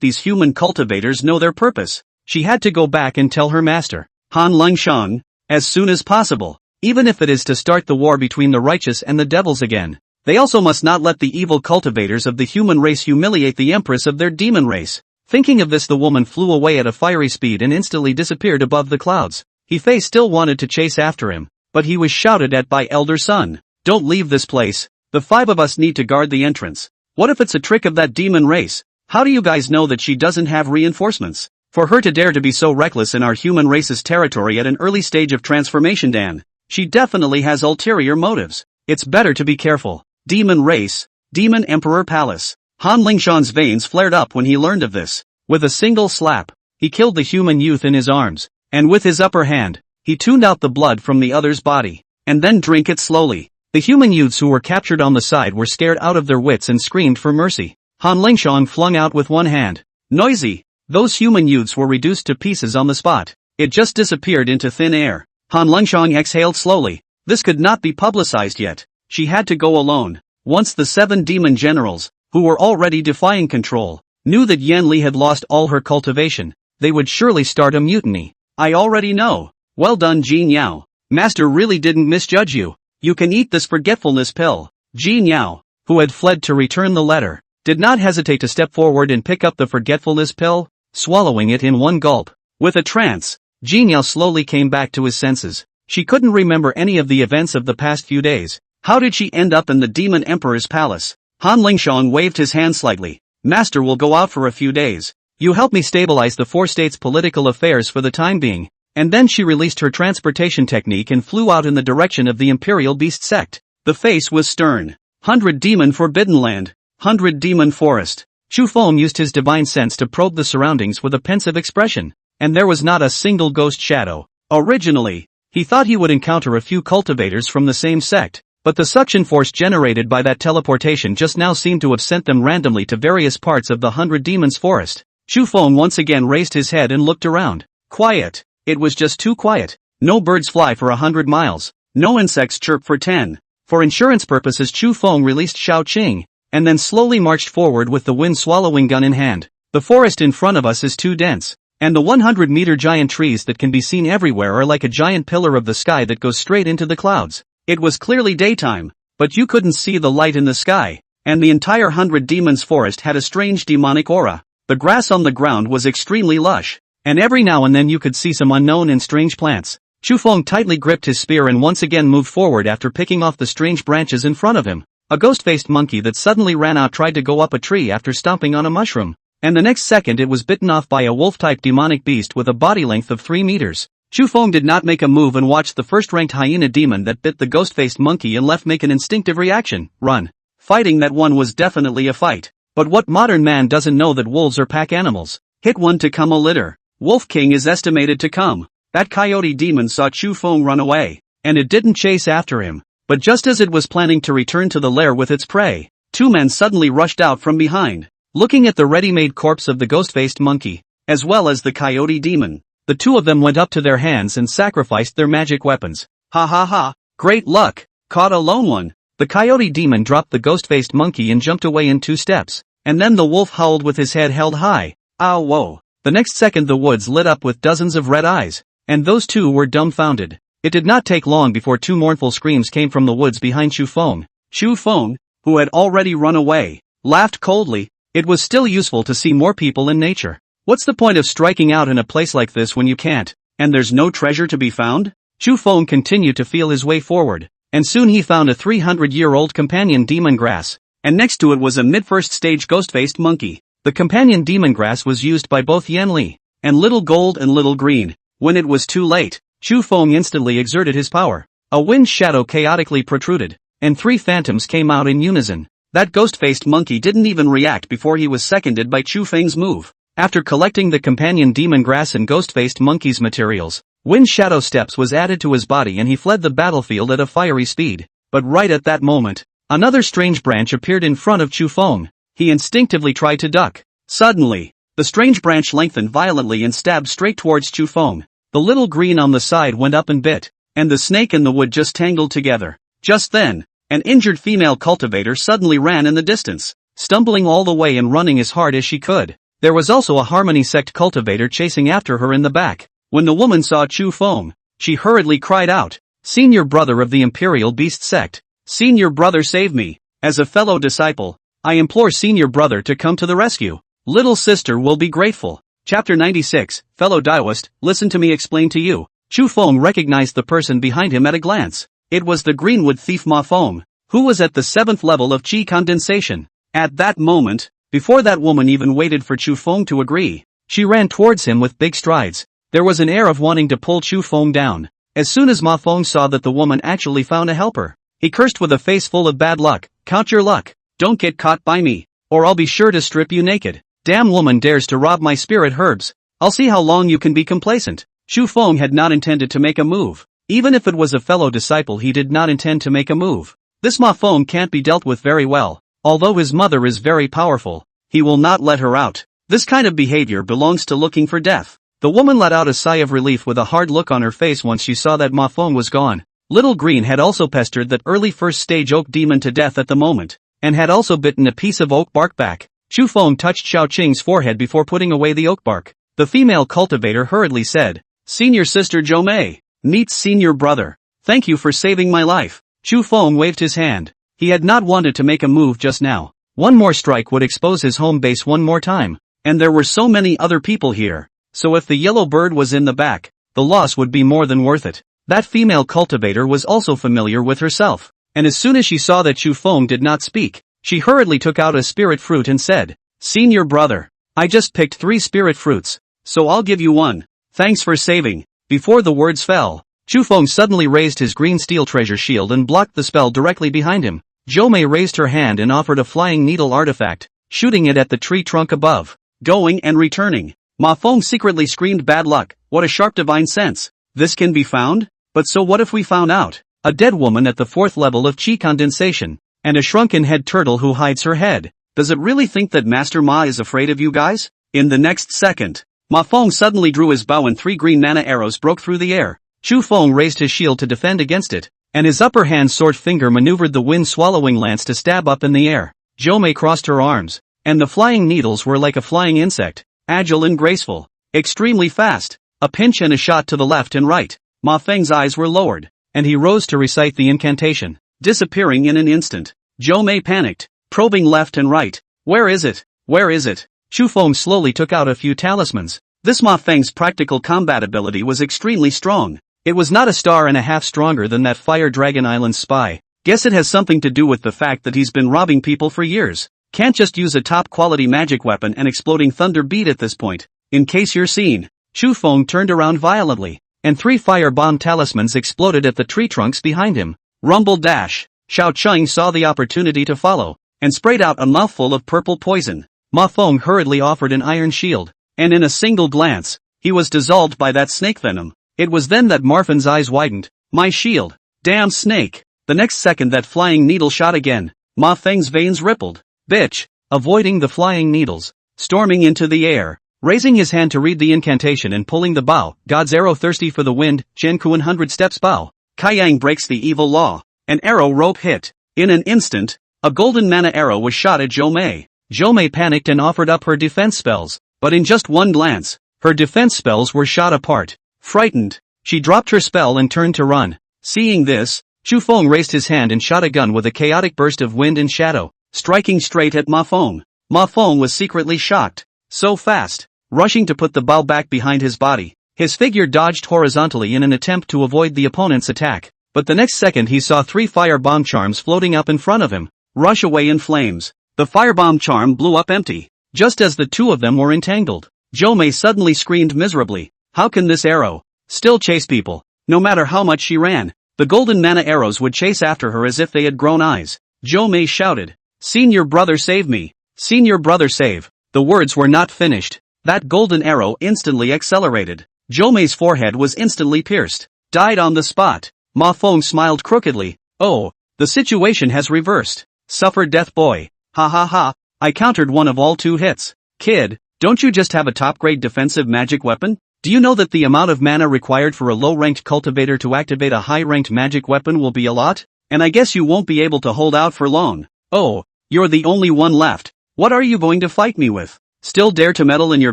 Speaker 1: these human cultivators know their purpose. She had to go back and tell her master, Han Lingshan, as soon as possible, even if it is to start the war between the righteous and the devils again. They also must not let the evil cultivators of the human race humiliate the empress of their demon race. Thinking of this, the woman flew away at a fiery speed and instantly disappeared above the clouds. Hefei still wanted to chase after him, but he was shouted at by Elder Sun. Don't leave this place. The 5 of us need to guard the entrance. What if it's a trick of that demon race? How do you guys know that she doesn't have reinforcements? For her to dare to be so reckless in our human race's territory at an early stage of transformation, Dan, she definitely has ulterior motives. It's better to be careful. Demon race, Demon Emperor Palace. Han Lingshan's veins flared up when he learned of this. With a single slap, he killed the human youth in his arms, and with his upper hand, he tuned out the blood from the other's body, and then drank it slowly. The human youths who were captured on the side were scared out of their wits and screamed for mercy. Han Lingshan flung out with one hand. Noisy! Those human youths were reduced to pieces on the spot. It just disappeared into thin air. Han Lingshan exhaled slowly. This could not be publicized yet. She had to go alone. Once the 7 demon generals, who were already defying control, knew that Yan Li had lost all her cultivation, they would surely start a mutiny. I already know. Well done, Jin Yao. Master really didn't misjudge you. You can eat this forgetfulness pill. Ji Niao, who had fled to return the letter, did not hesitate to step forward and pick up the forgetfulness pill, swallowing it in one gulp. With a trance, Ji Niao slowly came back to his senses. She couldn't remember any of the events of the past few days. How did she end up in the Demon Emperor's palace? Han Lingshang waved his hand slightly. Master will go out for a few days. You help me stabilize the four states' political affairs for the time being. And then she released her transportation technique and flew out in the direction of the Imperial Beast sect. The face was stern. 100 Demon Forbidden Land. 100 Demon Forest. Chu Feng used his divine sense to probe the surroundings with a pensive expression. And there was not a single ghost shadow. Originally, he thought he would encounter a few cultivators from the same sect. But the suction force generated by that teleportation just now seemed to have sent them randomly to various parts of the 100 Demons Forest. Chu Feng once again raised his head and looked around. Quiet. It was just too quiet. No birds fly for 100 miles. No insects chirp for 10. For insurance purposes Chu Feng released Shao Qing, and then slowly marched forward with the wind-swallowing gun in hand. The forest in front of us is too dense, and the 100-meter giant trees that can be seen everywhere are like a giant pillar of the sky that goes straight into the clouds. It was clearly daytime, but you couldn't see the light in the sky, and the entire 100 Demons Forest had a strange demonic aura. The grass on the ground was extremely lush, and every now and then you could see some unknown and strange plants. Chu Feng tightly gripped his spear and once again moved forward after picking off the strange branches in front of him. A ghost-faced monkey that suddenly ran out tried to go up a tree after stomping on a mushroom, and the next second it was bitten off by a wolf-type demonic beast with a body length of 3 meters. Chu Feng did not make a move and watched the first-ranked hyena demon that bit the ghost-faced monkey and left make an instinctive reaction, run. Fighting that one was definitely a fight. But what modern man doesn't know that wolves are pack animals? Hit one to come a litter. Wolf King is estimated to come. That coyote demon saw Chu Feng run away, and it didn't chase after him. But just as it was planning to return to the lair with its prey, 2 men suddenly rushed out from behind. Looking at the ready-made corpse of the ghost-faced monkey, as well as the coyote demon, the 2 of them went up to their hands and sacrificed their magic weapons. Ha ha ha, great luck, caught a lone one. The coyote demon dropped the ghost-faced monkey and jumped away in 2 steps, and then the wolf howled with his head held high. Ow whoa. The next second the woods lit up with dozens of red eyes, and those 2 were dumbfounded. It did not take long before 2 mournful screams came from the woods behind Chu Feng. Chu Feng, who had already run away, laughed coldly. It was still useful to see more people in nature. What's the point of striking out in a place like this when you can't, and there's no treasure to be found? Chu Feng continued to feel his way forward, and soon he found a 300-year-old companion demon grass, and next to it was a mid-first stage ghost-faced monkey. The companion demon grass was used by both Yan Li, and Little Gold and Little Green. When it was too late, Chu Feng instantly exerted his power. A wind shadow chaotically protruded, and 3 phantoms came out in unison. That ghost-faced monkey didn't even react before he was seconded by Chu Feng's move. After collecting the companion demon grass and ghost-faced monkey's materials, wind shadow steps was added to his body and he fled the battlefield at a fiery speed. But right at that moment, another strange branch appeared in front of Chu Feng. He instinctively tried to duck. Suddenly, the strange branch lengthened violently and stabbed straight towards Chu Feng. The little green on the side went up and bit, and the snake and the wood just tangled together. Just then, an injured female cultivator suddenly ran in the distance, stumbling all the way and running as hard as she could. There was also a Harmony sect cultivator chasing after her in the back. When the woman saw Chu Feng, she hurriedly cried out, "Senior brother of the Imperial Beast sect, Senior brother save me. As a fellow disciple, I implore Senior brother to come to the rescue. Little sister will be grateful." Chapter 96, Fellow Daoist, listen to me explain to you. Chu Feng recognized the person behind him at a glance. It was the Greenwood thief Ma Feng, who was at the 7th level of Qi condensation. At that moment, before that woman even waited for Chu Feng to agree, she ran towards him with big strides. There was an air of wanting to pull Chu Feng down. As soon as Ma Feng saw that the woman actually found a helper, he cursed with a face full of bad luck. "Count your luck. Don't get caught by me, or I'll be sure to strip you naked. Damn woman dares to rob my spirit herbs. I'll see how long you can be complacent." Chu Feng had not intended to make a move. Even if it was a fellow disciple, he did not intend to make a move. This Ma Feng can't be dealt with very well. Although his mother is very powerful, he will not let her out. This kind of behavior belongs to looking for death. The woman let out a sigh of relief with a hard look on her face once she saw that Ma Feng was gone. Little Green had also pestered that early first-stage oak demon to death at the moment, and had also bitten a piece of oak bark back. Chu Feng touched Xiao Qing's forehead before putting away the oak bark. The female cultivator hurriedly said, "Senior sister Zhou Mei, meet senior brother. Thank you for saving my life." Chu Feng waved his hand. He had not wanted to make a move just now. One more strike would expose his home base one more time. And there were so many other people here. So if the yellow bird was in the back, the loss would be more than worth it. That female cultivator was also familiar with herself. And as soon as she saw that Chu Feng did not speak, she hurriedly took out a spirit fruit and said, "Senior brother, I just picked 3 spirit fruits, so I'll give you one. Thanks for saving." Before the words fell, Chu Feng suddenly raised his green steel treasure shield and blocked the spell directly behind him. Zhou Mei raised her hand and offered a flying needle artifact, shooting it at the tree trunk above. Going and returning. Ma Feng secretly screamed, "Bad luck, what a sharp divine sense. This can be found? But so what if we found out? A dead woman at the 4th level of chi condensation, and a shrunken head turtle who hides her head. Does it really think that Master Ma is afraid of you guys?" In the next second, Ma Feng suddenly drew his bow and 3 green mana arrows broke through the air. Chu Feng raised his shield to defend against it, and his upper hand sword finger maneuvered the wind-swallowing lance to stab up in the air. Zhou Mei crossed her arms, and the flying needles were like a flying insect, agile and graceful, extremely fast. A pinch and a shot to the left and right. Ma Feng's eyes were lowered, and he rose to recite the incantation, disappearing in an instant. Zhou Mei panicked, probing left and right. "Where is it? Where is it?" Chu Feng slowly took out a few talismans. This Ma Feng's practical combat ability was extremely strong. It was not a star and a half stronger than that Fire Dragon Island spy. Guess it has something to do with the fact that he's been robbing people for years. Can't just use a top-quality magic weapon and exploding thunder beat at this point. In case you're seen. Chu Feng turned around violently, and 3 fire bomb talismans exploded at the tree trunks behind him. Rumble dash. Xiao Cheng saw the opportunity to follow, and sprayed out a mouthful of purple poison. Ma Feng hurriedly offered an iron shield, and in a single glance, he was dissolved by that snake venom. It was then that Marfin's eyes widened. "My shield! Damn snake!" The next second that flying needle shot again. Ma Feng's veins rippled. "Bitch!" Avoiding the flying needles, storming into the air, raising his hand to read the incantation and pulling the bow. God's arrow thirsty for the wind, Chen Kuan 100 steps bow. Kaiyang breaks the evil law. An arrow rope hit. In an instant, a golden mana arrow was shot at Zhou Mei. Zhou Mei panicked and offered up her defense spells, but in just one glance, her defense spells were shot apart. Frightened, she dropped her spell and turned to run. Seeing this, Chu Feng raised his hand and shot a gun with a chaotic burst of wind and shadow, striking straight at Ma Feng. Ma Feng was secretly shocked. So fast. Rushing to put the bow back behind his body, his figure dodged horizontally in an attempt to avoid the opponent's attack. But the next second he saw 3 firebomb charms floating up in front of him, rush away in flames. The firebomb charm blew up empty, just as the 2 of them were entangled. Zhou Mei suddenly screamed miserably. How can this arrow still chase people? No matter how much she ran, the golden mana arrows would chase after her as if they had grown eyes. Zhou Mei shouted, "Senior brother, save me! Senior brother, save!" The words were not finished. That golden arrow instantly accelerated. Zhou Mei's forehead was instantly pierced. Died on the spot. Ma Feng smiled crookedly. "Oh, the situation has reversed. Suffer death, boy. Ha ha ha, I countered one of all 2 hits. Kid, don't you just have a top-grade defensive magic weapon? Do you know that the amount of mana required for a low-ranked cultivator to activate a high-ranked magic weapon will be a lot? And I guess you won't be able to hold out for long. Oh, you're the only one left. What are you going to fight me with? Still dare to meddle in your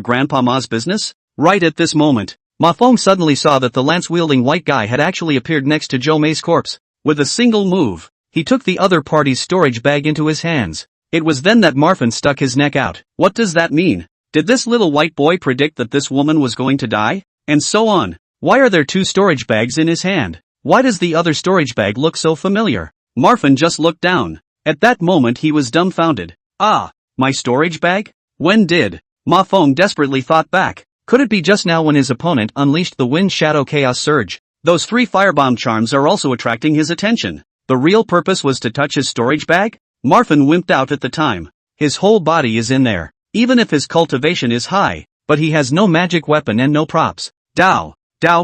Speaker 1: Grandpa Ma's business?" Right at this moment, Ma Feng suddenly saw that the lance-wielding white guy had actually appeared next to Zhou Mei's corpse. With a single move, he took the other party's storage bag into his hands. It was then that Marfin stuck his neck out. What does that mean? Did this little white boy predict that this woman was going to die? And so on. Why are there 2 storage bags in his hand? Why does the other storage bag look so familiar? Marfin just looked down. At that moment he was dumbfounded. Ah, my storage bag? When did? Ma Feng desperately thought back. Could it be just now when his opponent unleashed the Wind Shadow Chaos Surge? Those 3 firebomb charms are also attracting his attention. The real purpose was to touch his storage bag? Marfin wimped out at the time. His whole body is in there, even if his cultivation is high, but he has no magic weapon and no props. Dao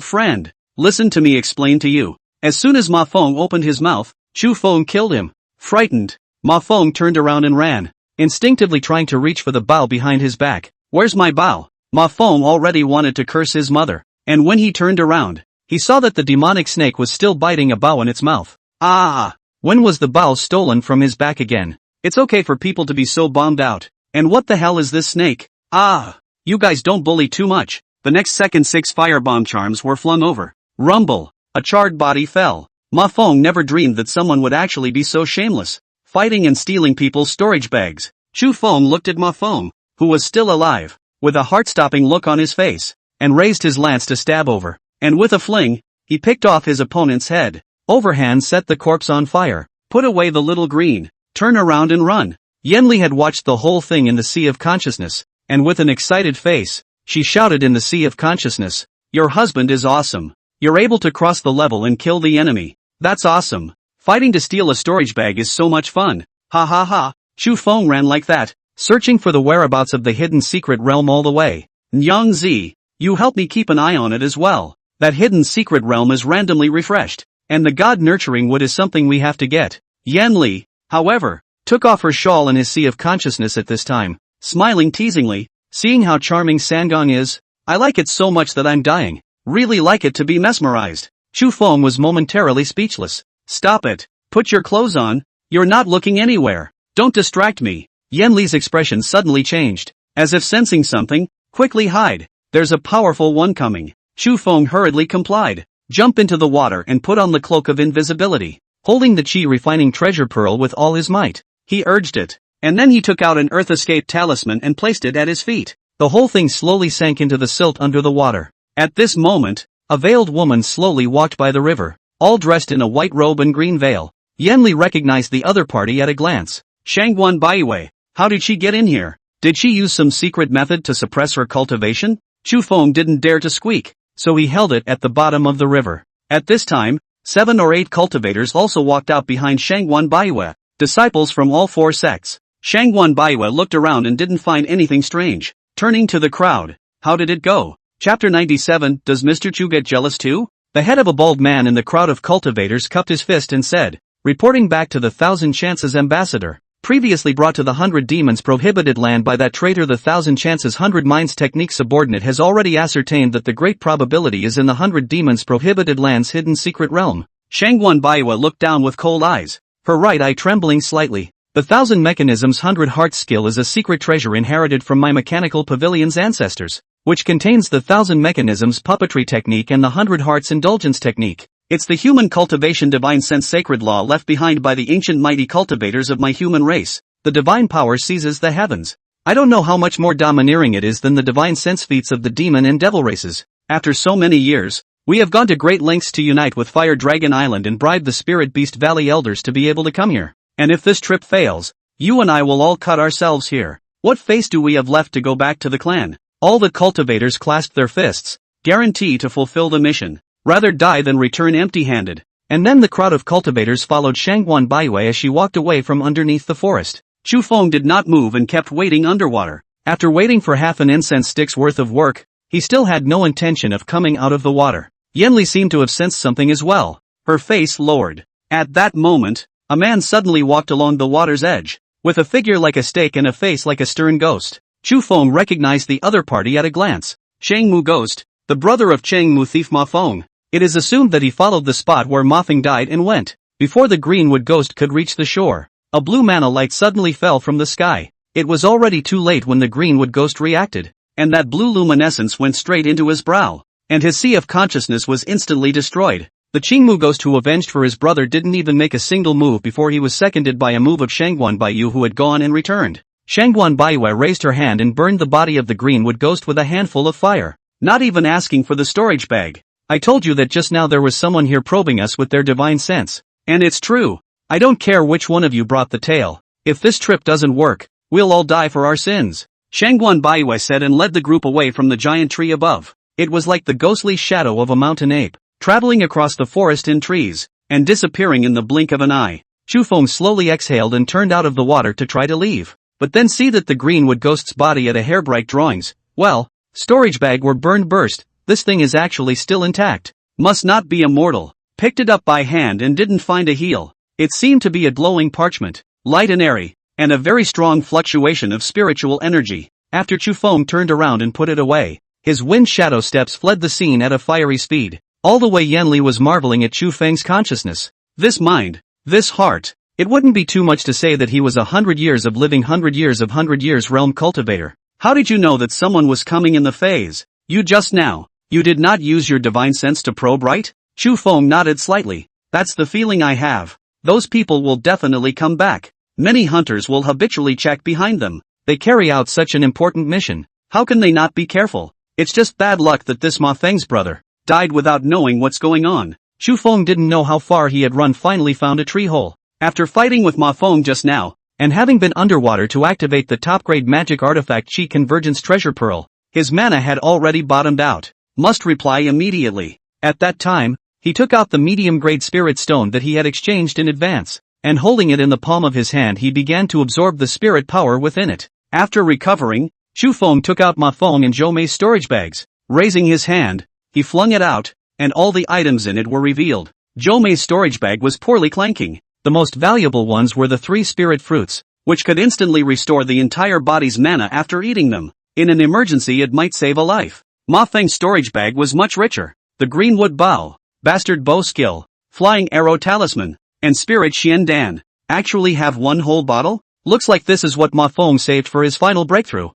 Speaker 1: friend, listen to me explain to you. As soon as Ma Feng opened his mouth, Chu Feng killed him. Frightened, Ma Feng turned around and ran, instinctively trying to reach for the bow behind his back. Where's my bow? Ma Feng already wanted to curse his mother, and when he turned around, he saw that the demonic snake was still biting a bow in its mouth. Ah! When was the bow stolen from his back again? It's okay for people to be so bummed out. And what the hell is this snake? Ah! You guys don't bully too much. The next second 6 firebomb charms were flung over. Rumble! A charred body fell. Ma Feng never dreamed that someone would actually be so shameless. fighting and stealing people's storage bags. Chu Feng looked at Ma Feng, who was still alive, with a heart-stopping look on his face, and raised his lance to stab over. And with a fling, he picked off his opponent's head. Overhand set the corpse on fire. Put away the little green. Turn around and run. Yanli had watched the whole thing in the sea of consciousness, and with an excited face, she shouted in the sea of consciousness, "Your husband is awesome. You're able to cross the level and kill the enemy. That's awesome. Fighting to steal a storage bag is so much fun. Ha ha ha." Chu Feng ran like that, searching for the whereabouts of the hidden secret realm all the way. "Nyang Zi, you help me keep an eye on it as well. That hidden secret realm is randomly refreshed, and the god nurturing wood is something we have to get." Yanli, however, took off her shawl in his sea of consciousness at this time, smiling teasingly, "Seeing how charming Sangong is, I like it so much that I'm dying. Really like it to be mesmerized." Chu Feng was momentarily speechless. "Stop it. Put your clothes on. You're not looking anywhere. Don't distract me." Yanli's expression suddenly changed, as if sensing something. "Quickly hide. There's a powerful one coming." Chu Feng hurriedly complied. "Jump into the water and put on the cloak of invisibility." Holding the chi refining treasure pearl with all his might, he urged it, and then he took out an earth escape talisman and placed it at his feet. The whole thing slowly sank into the silt under the water. At this moment, a veiled woman slowly walked by the river, all dressed in a white robe and green veil. Yanli recognized the other party at a glance. Shangguan Baiwei. How did she get in here? Did she use some secret method to suppress her cultivation? Chu Feng didn't dare to squeak, so he held it at the bottom of the river. At this time, 7 or 8 cultivators also walked out behind Shangguan Baiwei, disciples from all 4 sects. Shangguan Baiwei looked around and didn't find anything strange. Turning to the crowd, "How did it go?" Chapter 97. Does Mr. Chu get jealous too? The head of a bald man in the crowd of cultivators cupped his fist and said, reporting back to the Thousand Chances ambassador, previously brought to the 100 Demons prohibited land by that traitor, the Thousand Chances 100 Minds technique subordinate has already ascertained that the great probability is in the 100 Demons prohibited land's hidden secret realm. Shangguan Baiwa looked down with cold eyes, her right eye trembling slightly. The 1000 Mechanisms 100 Hearts skill is a secret treasure inherited from my mechanical pavilion's ancestors, which contains the 1000 Mechanisms puppetry technique and the 100 Hearts indulgence technique. It's the human cultivation divine sense sacred law left behind by the ancient mighty cultivators of my human race. The divine power seizes the heavens. I don't know how much more domineering it is than the divine sense feats of the demon and devil races. After so many years, we have gone to great lengths to unite with Fire Dragon Island and bribe the Spirit Beast Valley elders to be able to come here. And if this trip fails, you and I will all cut ourselves here. What face do we have left to go back to the clan? All the cultivators clasped their fists, guarantee to fulfill the mission. Rather die than return empty-handed. And then the crowd of cultivators followed Shangguan Baiwei as she walked away from underneath the forest. Chu Feng did not move and kept waiting underwater. After waiting for half an incense stick's worth of work, he still had no intention of coming out of the water. Yanli seemed to have sensed something as well. Her face lowered. At that moment, a man suddenly walked along the water's edge, with a figure like a stake and a face like a stern ghost. Chu Feng recognized the other party at a glance. Chang Mu Ghost, the brother of Chang Mu thief Ma Feng. It is assumed that he followed the spot where Ma Feng died and went, before the Greenwood Ghost could reach the shore. A blue mana light suddenly fell from the sky. It was already too late when the Greenwood Ghost reacted, and that blue luminescence went straight into his brow, and his sea of consciousness was instantly destroyed. The Qingmu Ghost who avenged for his brother didn't even make a single move before he was seconded by a move of Shangguan Baiyu who had gone and returned. Shangguan Baiyu raised her hand and burned the body of the Greenwood Ghost with a handful of fire, not even asking for the storage bag. I told you that just now there was someone here probing us with their divine sense. And it's true. I don't care which one of you brought the tale. If this trip doesn't work, we'll all die for our sins. Shangguan Baiwei said and led the group away from the giant tree above. It was like the ghostly shadow of a mountain ape, traveling across the forest and trees, and disappearing in the blink of an eye. Chu Feng slowly exhaled and turned out of the water to try to leave, but then see that the Greenwood Ghost's body at a hairbright drawings. Well, storage bag were burned burst. This thing is actually still intact. Must not be a mortal. Picked it up by hand and didn't find a heel. It seemed to be a glowing parchment, light and airy, and a very strong fluctuation of spiritual energy. After Chu Feng turned around and put it away, his wind shadow steps fled the scene at a fiery speed. All the way Yanli was marveling at Chu Feng's consciousness. This mind, this heart. It wouldn't be too much to say that he was 100 years of living 100 years of 100 years realm cultivator. How did you know that someone was coming in the phase? You just now. You did not use your divine sense to probe, right? Chu Feng nodded slightly. That's the feeling I have. Those people will definitely come back. Many hunters will habitually check behind them. They carry out such an important mission. How can they not be careful? It's just bad luck that this Ma Feng's brother died without knowing what's going on. Chu Feng didn't know how far he had run, finally found a tree hole. After fighting with Ma Feng just now, and having been underwater to activate the top-grade magic artifact Chi Convergence Treasure Pearl, his mana had already bottomed out. Must reply immediately. At that time, he took out the medium-grade spirit stone that he had exchanged in advance, and holding it in the palm of his hand he began to absorb the spirit power within it. After recovering, Chu Feng took out Ma Feng and Zhou Mei's storage bags. Raising his hand, he flung it out, and all the items in it were revealed. Zhou Mei's storage bag was poorly clanking. The most valuable ones were the 3 spirit fruits, which could instantly restore the entire body's mana after eating them. In an emergency it might save a life. Ma Feng's storage bag was much richer. The Greenwood Bow, Bastard Bow Skill, Flying Arrow Talisman, and Spirit Xian Dan actually have one whole bottle? Looks like this is what Ma Feng saved for his final breakthrough.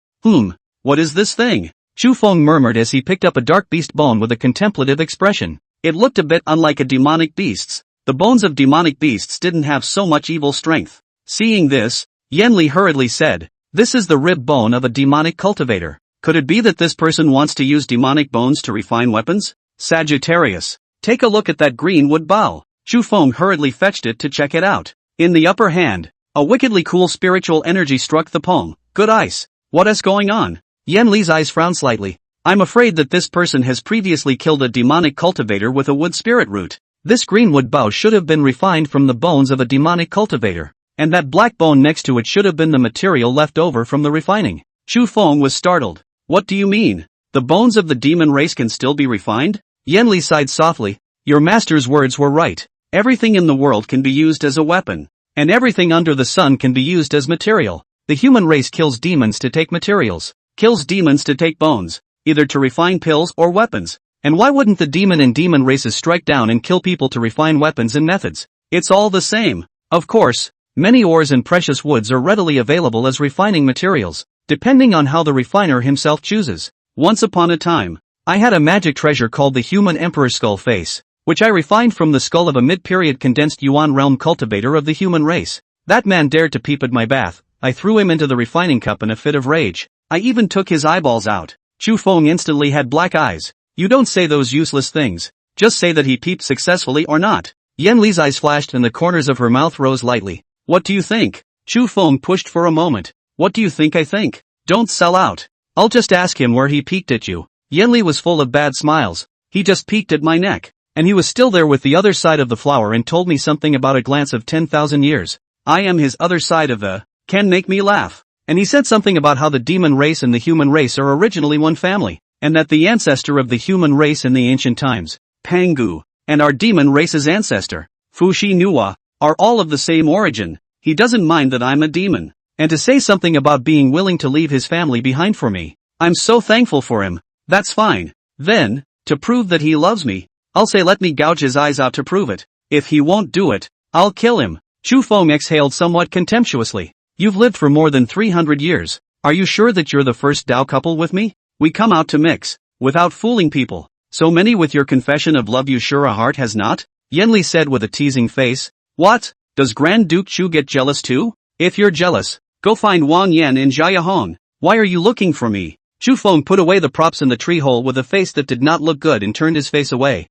Speaker 1: What is this thing? Chu Feng murmured as he picked up a dark beast bone with a contemplative expression. It looked a bit unlike a demonic beast's. The bones of demonic beasts didn't have so much evil strength. Seeing this, Yanli hurriedly said, "This is the rib bone of a demonic cultivator. Could it be that this person wants to use demonic bones to refine weapons? Sagittarius, take a look at that greenwood bow." Chu Feng hurriedly fetched it to check it out. In the upper hand, a wickedly cool spiritual energy struck the palm. Good ice. What is going on? Yan Li's eyes frowned slightly. I'm afraid that this person has previously killed a demonic cultivator with a wood spirit root. This greenwood bow should have been refined from the bones of a demonic cultivator, and that black bone next to it should have been the material left over from the refining. Chu Feng was startled. What do you mean? The bones of the demon race can still be refined? Yan Li sighed softly. Your master's words were right. Everything in the world can be used as a weapon, and everything under the sun can be used as material. The human race kills demons to take materials, kills demons to take bones, either to refine pills or weapons. And why wouldn't the demon and demon races strike down and kill people to refine weapons and methods? It's all the same. Of course, many ores and precious woods are readily available as refining materials, depending on how the refiner himself chooses. Once upon a time, I had a magic treasure called the human emperor's skull face, which I refined from the skull of a mid-period condensed Yuan realm cultivator of the human race. That man dared to peep at my bath. I threw him into the refining cup in a fit of rage. I even took his eyeballs out. Chu Feng instantly had black eyes. You don't say those useless things. Just say that he peeped successfully or not. Yan Li's eyes flashed and the corners of her mouth rose lightly. What do you think? Chu Feng pushed for a moment. What do you think I think? Don't sell out. I'll just ask him where he peeked at you. Yan Li was full of bad smiles. He just peeked at my neck. And he was still there with the other side of the flower and told me something about a glance of 10,000 years. I am his other side of the, can make me laugh. And he said something about how the demon race and the human race are originally one family, and that the ancestor of the human race in the ancient times, Pangu, and our demon race's ancestor, Fushi Nuwa, are all of the same origin. He doesn't mind that I'm a demon. And to say something about being willing to leave his family behind for me. I'm so thankful for him. That's fine. Then, to prove that he loves me, I'll say let me gouge his eyes out to prove it. If he won't do it, I'll kill him. Chu Feng exhaled somewhat contemptuously. You've lived for more than 300 years. Are you sure that you're the first Dao couple with me? We come out to mix, without fooling people. So many with your confession of love, you sure a heart has not? Yanli said with a teasing face. What? Does Grand Duke Chu get jealous too? If you're jealous, go find Wang Yan in Jiahong. Why are you looking for me? Chu Feng put away the props in the tree hole with a face that did not look good and turned his face away.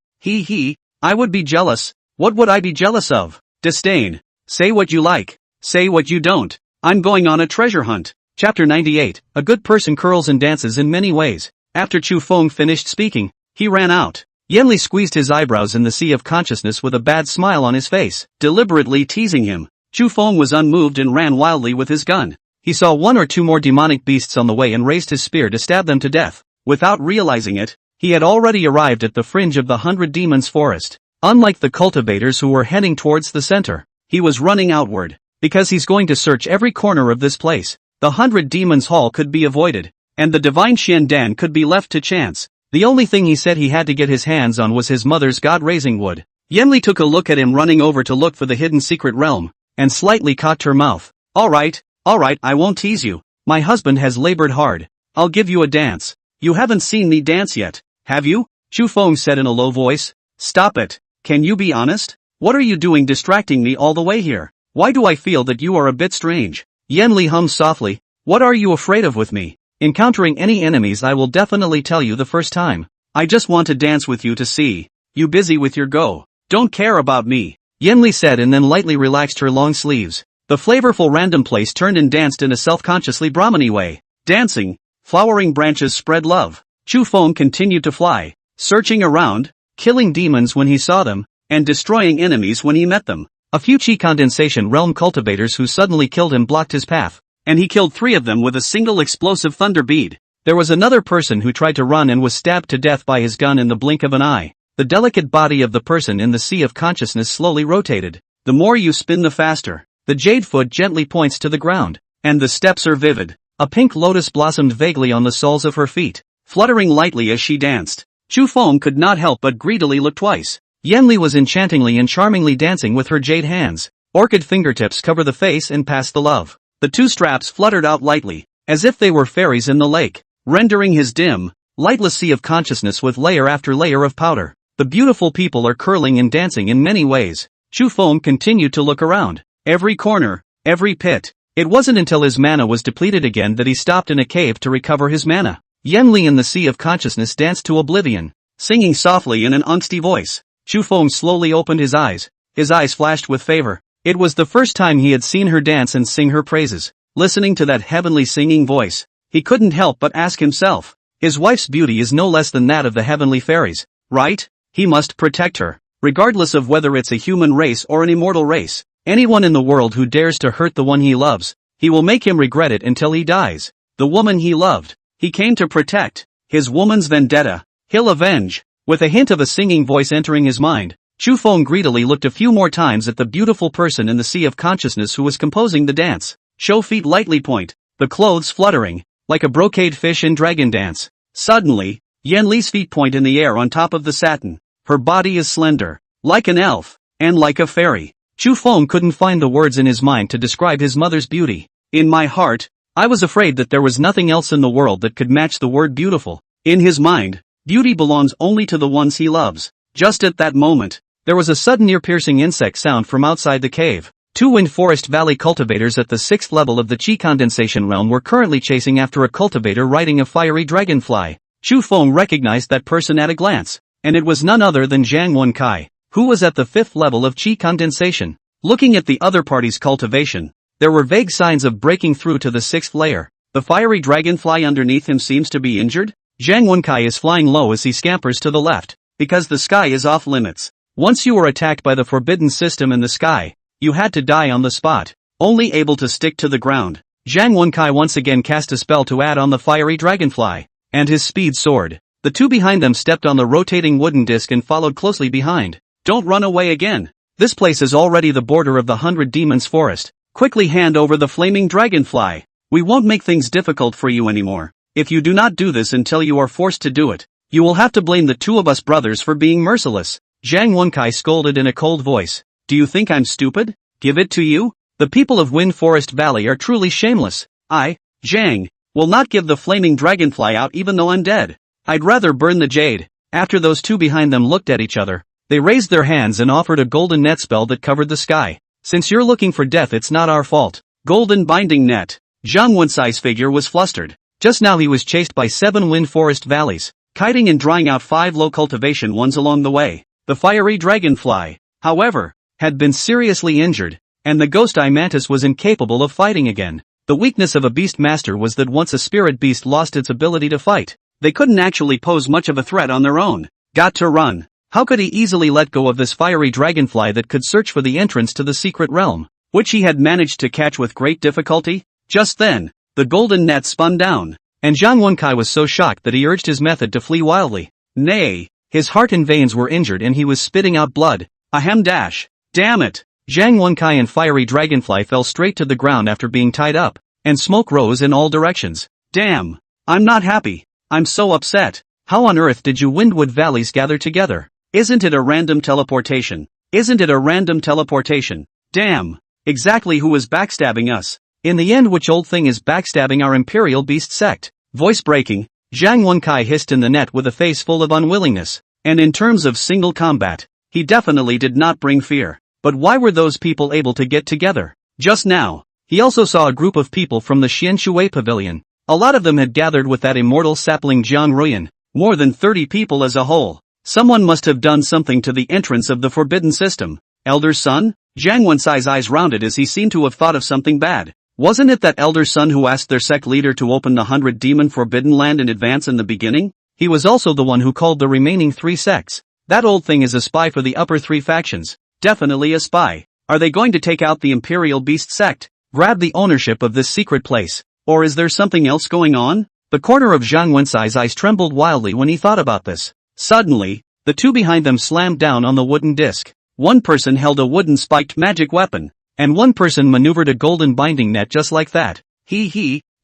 Speaker 1: I would be jealous. What would I be jealous of? Disdain. Say what you like. Say what you don't. I'm going on a treasure hunt. Chapter 98. A good person curls and dances in many ways. After Chu Feng finished speaking, he ran out. Yanli squeezed his eyebrows in the sea of consciousness with a bad smile on his face, deliberately teasing him. Chu Feng was unmoved and ran wildly with his gun. He saw one or two more demonic beasts on the way and raised his spear to stab them to death. Without realizing it, he had already arrived at the fringe of the 100 Demons Forest. Unlike the cultivators who were heading towards the center, he was running outward, because he's going to search every corner of this place. The 100 Demons Hall could be avoided, and the divine Xian Dan could be left to chance. The only thing he said he had to get his hands on was his mother's god-raising wood. Yanli took a look at him running over to look for the hidden secret realm, and slightly cocked her mouth. Alright, I won't tease you. My husband has labored hard. I'll give you a dance. You haven't seen me dance yet, have you? Chu Feng said in a low voice. Stop it. Can you be honest? What are you doing distracting me all the way here? Why do I feel that you are a bit strange? Yanli hummed softly. What are you afraid of with me? Encountering any enemies I will definitely tell you the first time. I just want to dance with you to see. You busy with your go. Don't care about me. Yanli said and then lightly relaxed her long sleeves. The flavorful random place turned and danced in a self-consciously Brahmani way. Dancing, flowering branches spread love. Chu Feng continued to fly, searching around, killing demons when he saw them, and destroying enemies when he met them. A few chi condensation realm cultivators who suddenly killed him blocked his path, and he killed 3 of them with a single explosive thunder bead. There was another person who tried to run and was stabbed to death by his gun in the blink of an eye. The delicate body of the person in the sea of consciousness slowly rotated. The more you spin the faster. The jade foot gently points to the ground, and the steps are vivid. A pink lotus blossomed vaguely on the soles of her feet, fluttering lightly as she danced. Chu Feng could not help but greedily look twice. Yanli was enchantingly and charmingly dancing with her jade hands. Orchid fingertips cover the face and pass the love. The 2 straps fluttered out lightly, as if they were fairies in the lake, rendering his dim, lightless sea of consciousness with layer after layer of powder. The beautiful people are curling and dancing in many ways. Chu Feng continued to look around. Every corner, every pit. It wasn't until his mana was depleted again that he stopped in a cave to recover his mana. Yanli in the sea of consciousness danced to oblivion, singing softly in an angsty voice. Chu Feng slowly opened his eyes. His eyes flashed with favor. It was the first time he had seen her dance and sing her praises. Listening to that heavenly singing voice, he couldn't help but ask himself, his wife's beauty is no less than that of the heavenly fairies, right? He must protect her, regardless of whether it's a human race or an immortal race. Anyone in the world who dares to hurt the one he loves, he will make him regret it until he dies. The woman he loved, he came to protect. His woman's vendetta, he'll avenge. With a hint of a singing voice entering his mind, Chu Feng greedily looked a few more times at the beautiful person in the sea of consciousness who was composing the dance. Show feet lightly point, the clothes fluttering, like a brocade fish in dragon dance. Suddenly, Yanli's feet point in the air on top of the satin. Her body is slender, like an elf, and like a fairy. Chu Feng couldn't find the words in his mind to describe his mother's beauty. In my heart, I was afraid that there was nothing else in the world that could match the word beautiful. In his mind, beauty belongs only to the ones he loves. Just at that moment, there was a sudden ear-piercing insect sound from outside the cave. 2 Wind Forest Valley cultivators at the 6th level of the Chi Condensation Realm were currently chasing after a cultivator riding a fiery dragonfly. Chu Feng recognized that person at a glance, and it was none other than Zhang Wenkai, who was at the 5th level of Chi Condensation. Looking at the other party's cultivation, there were vague signs of breaking through to the 6th layer. The fiery dragonfly underneath him seems to be injured. Zhang Wenkai is flying low as he scampers to the left, because the sky is off limits. Once you were attacked by the forbidden system in the sky, you had to die on the spot, only able to stick to the ground. Zhang Wenkai once again cast a spell to add on the fiery dragonfly, and his speed soared. The 2 behind them stepped on the rotating wooden disc and followed closely behind. Don't run away again. This place is already the border of the 100 Demons Forest. Quickly hand over the flaming dragonfly. We won't make things difficult for you anymore. If you do not do this until you are forced to do it, you will have to blame the 2 of us brothers for being merciless. Zhang Wenkai scolded in a cold voice. Do you think I'm stupid? Give it to you? The people of Wind Forest Valley are truly shameless. I, Zhang, will not give the flaming dragonfly out even though I'm dead. I'd rather burn the jade. After those 2 behind them looked at each other, they raised their hands and offered a golden net spell that covered the sky. Since you're looking for death, it's not our fault. Golden binding net. Zhang Wenkai's figure was flustered. Just now he was chased by 7 Wind Forest Valleys, kiting and drying out 5 low cultivation ones along the way. The fiery dragonfly, however, had been seriously injured, and the ghost eye mantis was incapable of fighting again. The weakness of a beast master was that once a spirit beast lost its ability to fight, they couldn't actually pose much of a threat on their own. Got to run. How could he easily let go of this fiery dragonfly that could search for the entrance to the secret realm, which he had managed to catch with great difficulty? Just then, the golden net spun down, and Zhang Wenkai was so shocked that he urged his method to flee wildly. Nay, his heart and veins were injured and he was spitting out blood. Ahem dash. Damn it! Zhang Wenkai and fiery dragonfly fell straight to the ground after being tied up, and smoke rose in all directions. Damn! I'm not happy. I'm so upset. How on earth did you Windwood Valleys gather together? Isn't it a random teleportation? Isn't it a random teleportation? Damn! Exactly who is backstabbing us? In the end, which old thing is backstabbing our Imperial Beast sect? Voice breaking, Zhang Wenkai hissed in the net with a face full of unwillingness, and in terms of single combat, he definitely did not bring fear. But why were those people able to get together? Just now, he also saw a group of people from the Xianshui pavilion. A lot of them had gathered with that immortal sapling Jiang Ruyan, more than 30 people as a whole. Someone must have done something to the entrance of the forbidden system. Elder Son? Zhang Wencai's eyes rounded as he seemed to have thought of something bad. Wasn't it that Elder Son who asked their sect leader to open the 100-demon forbidden land in advance in the beginning? He was also the one who called the remaining 3 sects. That old thing is a spy for the upper 3 factions. Definitely a spy. Are they going to take out the Imperial Beast sect? Grab the ownership of this secret place? Or is there something else going on? The corner of Zhang Wencai's eyes trembled wildly when he thought about this. Suddenly, the two behind them slammed down on the wooden disc. One person held a wooden spiked magic weapon, and one person maneuvered a golden binding net just like that.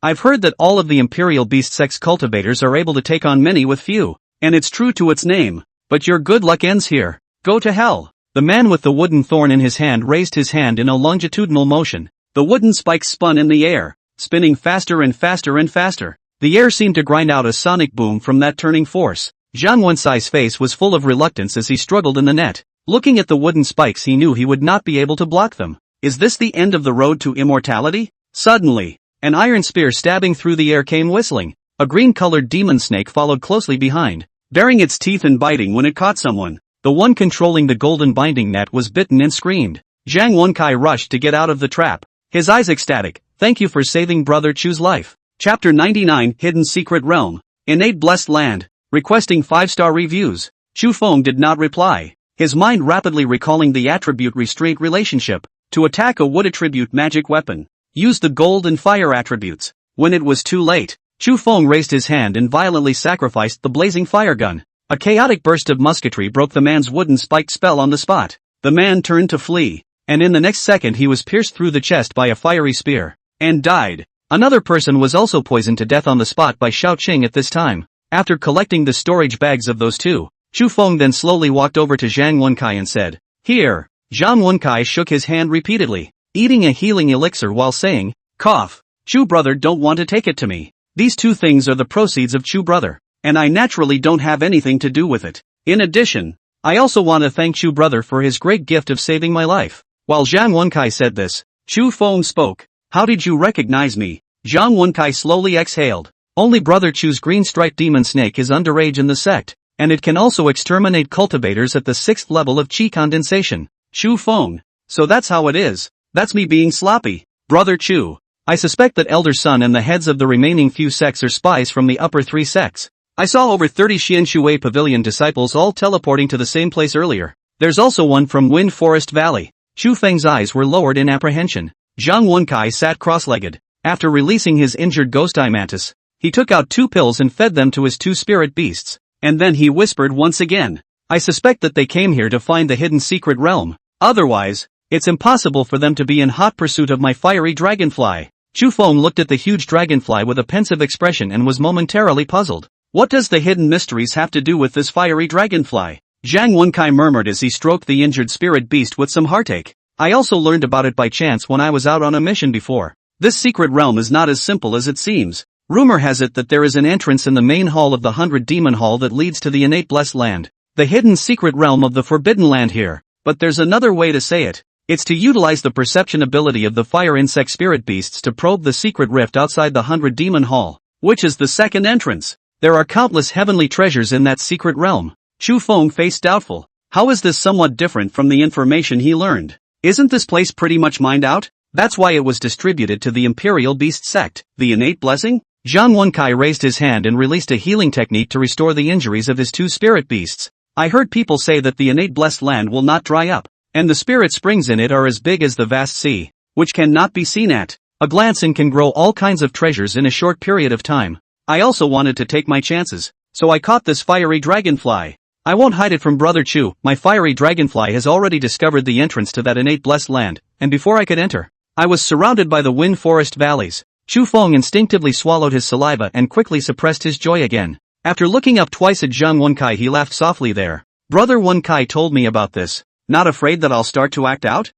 Speaker 1: I've heard that all of the Imperial Beast Sect's cultivators are able to take on many with few, and it's true to its name. But your good luck ends here. Go to hell. The man with the wooden thorn in his hand raised his hand in a longitudinal motion. The wooden spikes spun in the air, spinning faster and faster and faster. The air seemed to grind out a sonic boom from that turning force. Zhang Wencai's face was full of reluctance as he struggled in the net. Looking at the wooden spikes, he knew he would not be able to block them. Is this the end of the road to immortality? Suddenly, an iron spear stabbing through the air came whistling. A green-colored demon snake followed closely behind, baring its teeth and biting when it caught someone. The one controlling the golden binding net was bitten and screamed. Zhang Wencai rushed to get out of the trap, his eyes ecstatic. Thank you for saving Brother Chu's life. Chapter 99 Hidden Secret Realm. Innate Blessed Land. Requesting 5-star reviews. Chu Feng did not reply, his mind rapidly recalling the attribute-restraint relationship. To attack a wood attribute magic weapon, use the gold and fire attributes. When it was too late, Chu Feng raised his hand and violently sacrificed the blazing fire gun. A chaotic burst of musketry broke the man's wooden spiked spell on the spot. The man turned to flee, and in the next second he was pierced through the chest by a fiery spear, and died. Another person was also poisoned to death on the spot by Xiao Qing at this time. After collecting the storage bags of those two, Chu Feng then slowly walked over to Zhang Wencai and said, "Here." Zhang Wencai shook his hand repeatedly, eating a healing elixir while saying, "Cough. Chu brother don't want to take it to me. These two things are the proceeds of Chu brother, and I naturally don't have anything to do with it. In addition, I also want to thank Chu brother for his great gift of saving my life." While Zhang Wencai said this, Chu Feng spoke. "How did you recognize me?" Zhang Wencai slowly exhaled. "Only Brother Chu's green-striped demon snake is underage in the sect, and it can also exterminate cultivators at the 6th level of chi condensation." Chu Feng. "So that's how it is. That's me being sloppy. Brother Chu, I suspect that Elder Sun and the heads of the remaining few sects are spies from the upper 3 sects. I saw over 30 Xianshui Pavilion disciples all teleporting to the same place earlier. There's also one from Wind Forest Valley." Chu Feng's eyes were lowered in apprehension. Zhang Wencai sat cross-legged. After releasing his injured ghost eye mantis, he took out 2 pills and fed them to his 2 spirit beasts, and then he whispered once again, "I suspect that they came here to find the hidden secret realm. Otherwise, it's impossible for them to be in hot pursuit of my fiery dragonfly." Chu Feng looked at the huge dragonfly with a pensive expression and was momentarily puzzled. What does the hidden mysteries have to do with this fiery dragonfly? Zhang Wencai murmured as he stroked the injured spirit beast with some heartache. "I also learned about it by chance when I was out on a mission before. This secret realm is not as simple as it seems. Rumor has it that there is an entrance in the main hall of the 100 Demon Hall that leads to the innate blessed land. The hidden secret realm of the forbidden land here. But there's another way to say it. It's to utilize the perception ability of the fire insect spirit beasts to probe the secret rift outside the 100 Demon Hall, which is the second entrance. There are countless heavenly treasures in that secret realm." Chu Feng faced doubtful. How is this somewhat different from the information he learned? Isn't this place pretty much mined out? That's why it was distributed to the Imperial Beast sect. The innate blessing? Zhang Wencai raised his hand and released a healing technique to restore the injuries of his 2 spirit beasts. "I heard people say that the innate blessed land will not dry up, and the spirit springs in it are as big as the vast sea, which cannot be seen at a glance and can grow all kinds of treasures in a short period of time. I also wanted to take my chances, so I caught this fiery dragonfly. I won't hide it from Brother Chu, my fiery dragonfly has already discovered the entrance to that innate blessed land, and before I could enter, I was surrounded by the Wind Forest Valleys." Chu Feng instinctively swallowed his saliva and quickly suppressed his joy again. After looking up twice at Zhang Wencai, he laughed softly there. "Brother Wencai told me about this. Not afraid that I'll start to act out?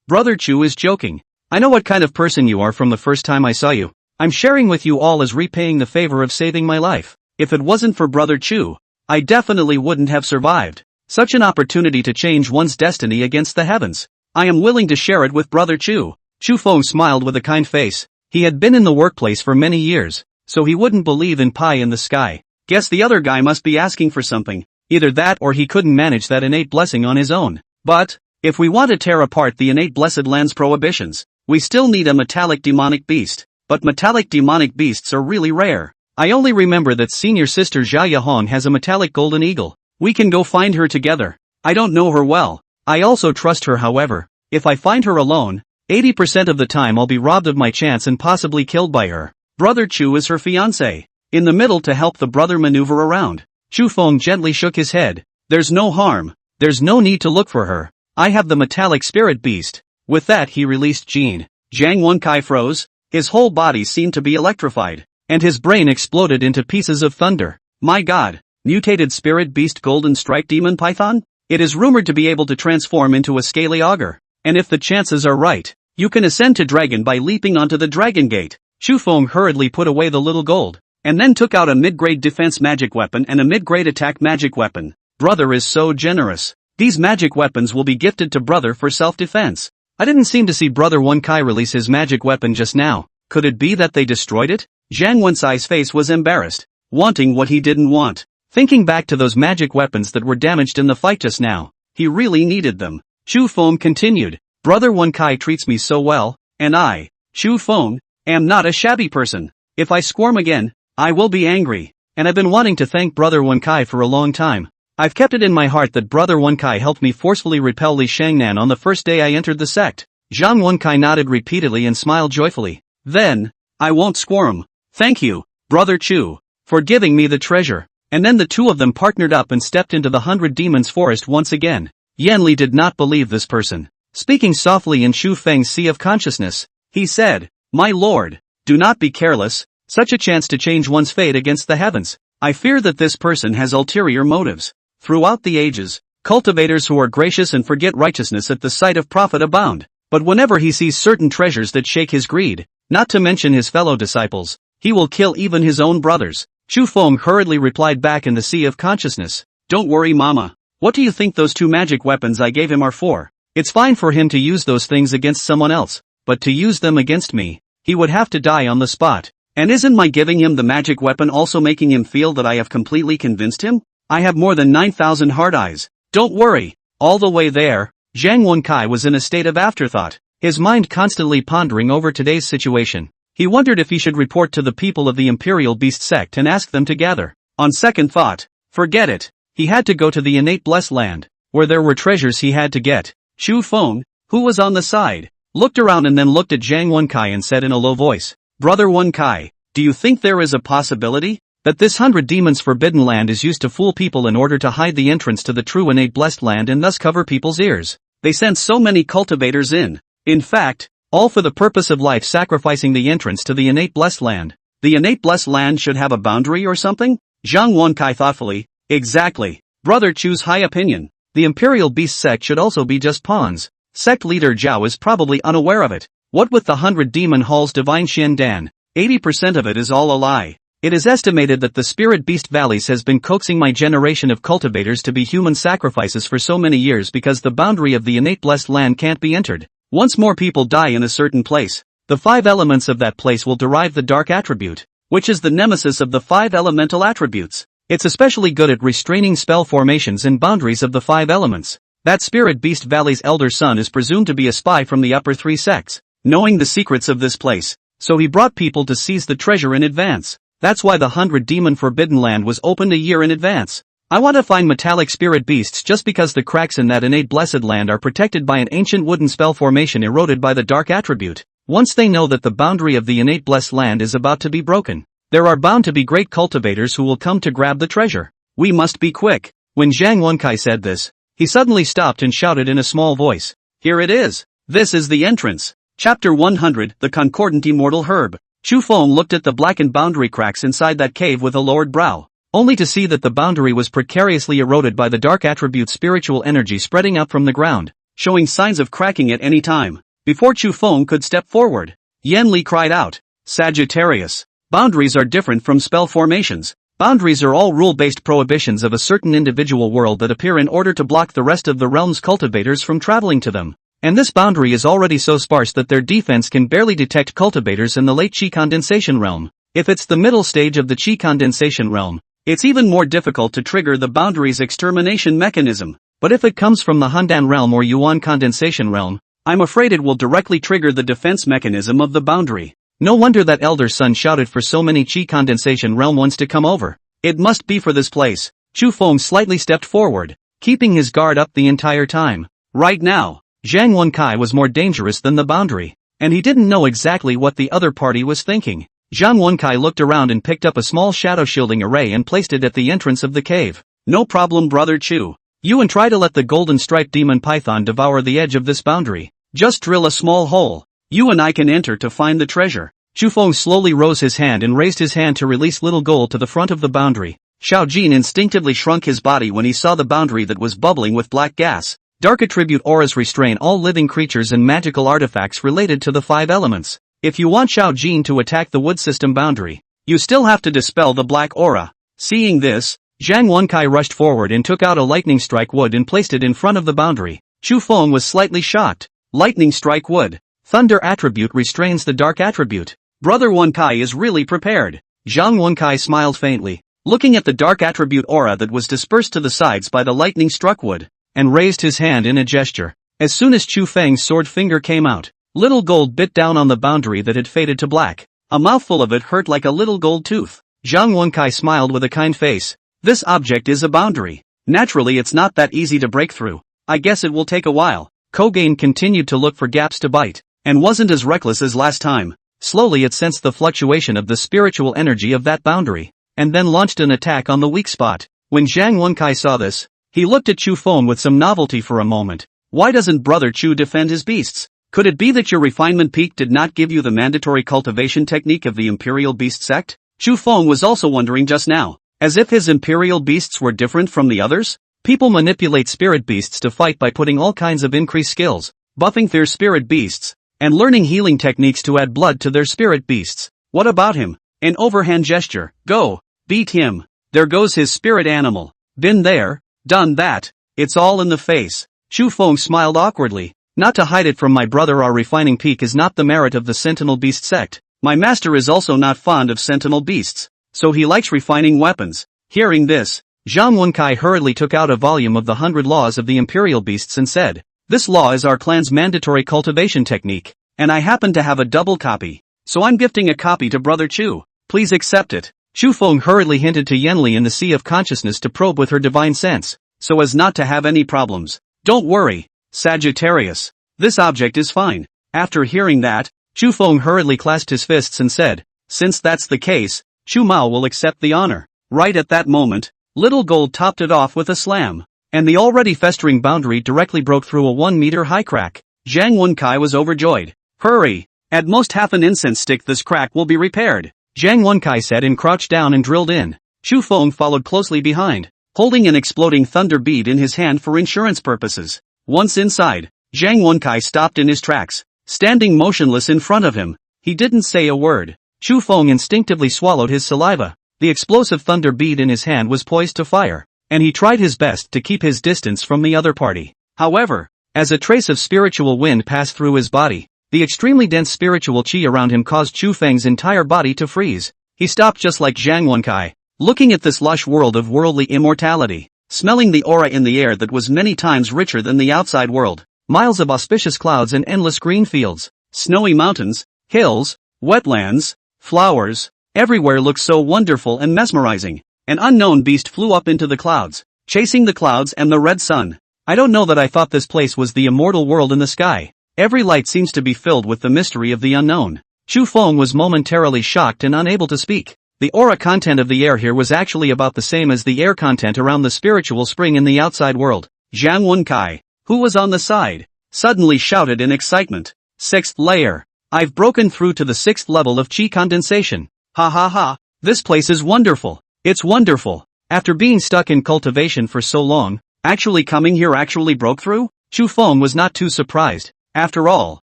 Speaker 1: Brother Chu is joking. I know what kind of person you are from the first time I saw you. I'm sharing with you all as repaying the favor of saving my life. If it wasn't for Brother Chu, I definitely wouldn't have survived." Such an opportunity to change one's destiny against the heavens. I am willing to share it with Brother Chu. Chu Feng smiled with a kind face. He had been in the workplace for many years, so he wouldn't believe in pie in the sky. Guess the other guy must be asking for something. Either that or he couldn't manage that innate blessing on his own. But, if we want to tear apart the innate blessed land's prohibitions, we still need a metallic demonic beast. But metallic demonic beasts are really rare. I only remember that senior sister Jia Yahong has a metallic golden eagle. We can go find her together. I don't know her well. I also trust her, however. If I find her alone, 80% of the time I'll be robbed of my chance and possibly killed by her. Brother Chu is her fiancé. In the middle to help the brother maneuver around. Chu Feng gently shook his head. There's no harm. There's no need to look for her. I have the metallic spirit beast. With that he released Jin. Zhang Wenkai froze. His whole body seemed to be electrified, and his brain exploded into pieces of thunder. My god, mutated spirit beast golden striped demon python? It is rumored to be able to transform into a scaly ogre. And if the chances are right, you can ascend to dragon by leaping onto the dragon gate. Chu Feng hurriedly put away the little gold, and then took out a mid-grade defense magic weapon and a mid-grade attack magic weapon. Brother is so generous. These magic weapons will be gifted to brother for self-defense. I didn't seem to see Brother Wenkai release his magic weapon just now. Could it be that they destroyed it? Zhang Wensai's face was embarrassed, wanting what he didn't want. Thinking back to those magic weapons that were damaged in the fight just now, he really needed them. Chu Feng continued, Brother Wenkai treats me so well, and I, Chu Feng, am not a shabby person. If I squirm again, I will be angry, and I've been wanting to thank Brother Wenkai for a long time. I've kept it in my heart that Brother Wenkai helped me forcefully repel Li Shangnan on the first day I entered the sect. Zhang Wenkai nodded repeatedly and smiled joyfully. Then, I won't squirm. Thank you, Brother Chu, for giving me the treasure. And then the two of them partnered up and stepped into the 100 Demons Forest once again. Yanli did not believe this person. Speaking softly in Shu Feng's sea of consciousness, he said, My lord, do not be careless. Such a chance to change one's fate against the heavens. I fear that this person has ulterior motives. Throughout the ages, cultivators who are gracious and forget righteousness at the sight of profit abound. But whenever he sees certain treasures that shake his greed, not to mention his fellow disciples, he will kill even his own brothers. Chu Feng hurriedly replied back in the sea of consciousness. Don't worry, mama. What do you think those two magic weapons I gave him are for? It's fine for him to use those things against someone else, but to use them against me, he would have to die on the spot. And isn't my giving him the magic weapon also making him feel that I have completely convinced him? I have more than 9,000 hard eyes. Don't worry. All the way there, Zhang Wenkai was in a state of afterthought, his mind constantly pondering over today's situation. He wondered if he should report to the people of the Imperial Beast sect and ask them to gather. On second thought, forget it. He had to go to the innate blessed land, where there were treasures he had to get. Chu Feng, who was on the side, looked around and then looked at Zhang Wenkai and said in a low voice, Brother Wenkai, do you think there is a possibility that this 100 demons forbidden land is used to fool people in order to hide the entrance to the true innate blessed land and thus cover people's ears? They sent so many cultivators in fact, all for the purpose of life sacrificing the entrance to the innate blessed land. The innate blessed land should have a boundary or something? Zhang Wenkai thoughtfully, exactly. Brother Chu's high opinion. The Imperial Beast sect should also be just pawns. Sect leader Zhao is probably unaware of it. What with the 100 demon halls divine Shen Dan, 80% of it is all a lie. It is estimated that the Spirit Beast Valleys has been coaxing my generation of cultivators to be human sacrifices for so many years because the boundary of the innate blessed land can't be entered. Once more people die in a certain place, the 5 elements of that place will derive the dark attribute, which is the nemesis of the 5 elemental attributes. It's especially good at restraining spell formations and boundaries of the 5 elements. That Spirit Beast Valley's elder son is presumed to be a spy from the upper 3 sects, knowing the secrets of this place, so he brought people to seize the treasure in advance. That's why the 100 Demon Forbidden Land was opened a year in advance. I want to find metallic spirit beasts just because the cracks in that innate blessed land are protected by an ancient wooden spell formation eroded by the dark attribute. Once they know that the boundary of the innate blessed land is about to be broken, there are bound to be great cultivators who will come to grab the treasure. We must be quick. When Zhang Wenkai said this, he suddenly stopped and shouted in a small voice. Here it is. This is the entrance. Chapter 100, The Concordant Immortal Herb. Chu Feng looked at the blackened boundary cracks inside that cave with a lowered brow, only to see that the boundary was precariously eroded by the dark attribute spiritual energy spreading up from the ground, showing signs of cracking at any time. Before Chu Feng could step forward, Yan Li cried out, Sagittarius. Boundaries are different from spell formations. Boundaries are all rule-based prohibitions of a certain individual world that appear in order to block the rest of the realm's cultivators from traveling to them. And this boundary is already so sparse that their defense can barely detect cultivators in the late Qi condensation realm. If it's the middle stage of the Qi condensation realm, it's even more difficult to trigger the boundary's extermination mechanism. But if it comes from the Handan realm or Yuan condensation realm, I'm afraid it will directly trigger the defense mechanism of the boundary. No wonder that elder son shouted for so many Qi condensation realm ones to come over. It must be for this place. Chu Feng slightly stepped forward, keeping his guard up the entire time. Right now, Zhang Wenkai was more dangerous than the boundary, and he didn't know exactly what the other party was thinking. Zhang Wenkai looked around and picked up a small shadow shielding array and placed it at the entrance of the cave. No problem, brother Chu. You and try to let the golden striped demon python devour the edge of this boundary. Just drill a small hole. You and I can enter to find the treasure. Chu Feng slowly rose his hand and raised his hand to release little gold to the front of the boundary. Xiao Jin instinctively shrunk his body when he saw the boundary that was bubbling with black gas. Dark attribute auras restrain all living creatures and magical artifacts related to the 5 elements. If you want Xiao Jin to attack the wood system boundary, you still have to dispel the black aura. Seeing this, Zhang Wenkai rushed forward and took out a lightning strike wood and placed it in front of the boundary. Chu Feng was slightly shocked. Lightning strike wood. Thunder attribute restrains the dark attribute. Brother Wenkai is really prepared. Zhang Wenkai smiled faintly, looking at the dark attribute aura that was dispersed to the sides by the lightning struck wood, and raised his hand in a gesture. As soon as Chu Feng's sword finger came out, little gold bit down on the boundary that had faded to black. A mouthful of it hurt like a little gold tooth. Zhang Wenkai smiled with a kind face. This object is a boundary. Naturally it's not that easy to break through. I guess it will take a while. Kogain continued to look for gaps to bite, and wasn't as reckless as last time. Slowly it sensed the fluctuation of the spiritual energy of that boundary, and then launched an attack on the weak spot. When Zhang Wenkai saw this, he looked at Chu Feng with some novelty for a moment. Why doesn't Brother Chu defend his beasts? Could it be that your refinement peak did not give you the mandatory cultivation technique of the Imperial Beast sect? Chu Feng was also wondering just now, as if his Imperial Beasts were different from the others? People manipulate spirit beasts to fight by putting all kinds of increased skills, buffing their spirit beasts, and learning healing techniques to add blood to their spirit beasts. What about him? An overhand gesture. Go. Beat him. There goes his spirit animal. Been there. Done that. It's all in the face. Chu Feng smiled awkwardly. Not to hide it from my brother, our refining peak is not the merit of the Sentinel Beast sect. My master is also not fond of Sentinel Beasts, so he likes refining weapons. Hearing this, Zhang Wenkai hurriedly took out a volume of the 100 Laws of the Imperial Beasts and said, "This law is our clan's mandatory cultivation technique, and I happen to have a double copy, so I'm gifting a copy to Brother Chu. Please accept it." Chu Feng hurriedly hinted to Yenli in the Sea of Consciousness to probe with her divine sense, so as not to have any problems. "Don't worry, Sagittarius. This object is fine." After hearing that, Chu Feng hurriedly clasped his fists and said, "Since that's the case, Chu Mao will accept the honor." Right at that moment, Little Gold topped it off with a slam, and the already festering boundary directly broke through a 1-meter high crack. Zhang Wenkai was overjoyed. "Hurry! At most half an incense stick this crack will be repaired," Zhang Wenkai said and crouched down and drilled in. Chu Feng followed closely behind, holding an exploding thunder bead in his hand for insurance purposes. Once inside, Zhang Wenkai stopped in his tracks, standing motionless in front of him. He didn't say a word. Chu Feng instinctively swallowed his saliva. The explosive thunder bead in his hand was poised to fire, and he tried his best to keep his distance from the other party. However, as a trace of spiritual wind passed through his body, the extremely dense spiritual qi around him caused Chu Feng's entire body to freeze. He stopped just like Zhang Wenkai, looking at this lush world of worldly immortality, smelling the aura in the air that was many times richer than the outside world. Miles of auspicious clouds and endless green fields, snowy mountains, hills, wetlands, flowers, everywhere looked so wonderful and mesmerizing. An unknown beast flew up into the clouds, chasing the clouds and the red sun. I don't know that I thought this place was the immortal world in the sky. Every light seems to be filled with the mystery of the unknown. Chu Feng was momentarily shocked and unable to speak. The aura content of the air here was actually about the same as the air content around the spiritual spring in the outside world. Zhang Wenkai, who was on the side, suddenly shouted in excitement. "6th layer. I've broken through to the 6th level of Qi condensation. Ha ha ha, this place is wonderful. It's wonderful." After being stuck in cultivation for so long, actually coming here actually broke through? Chu Feng was not too surprised. After all,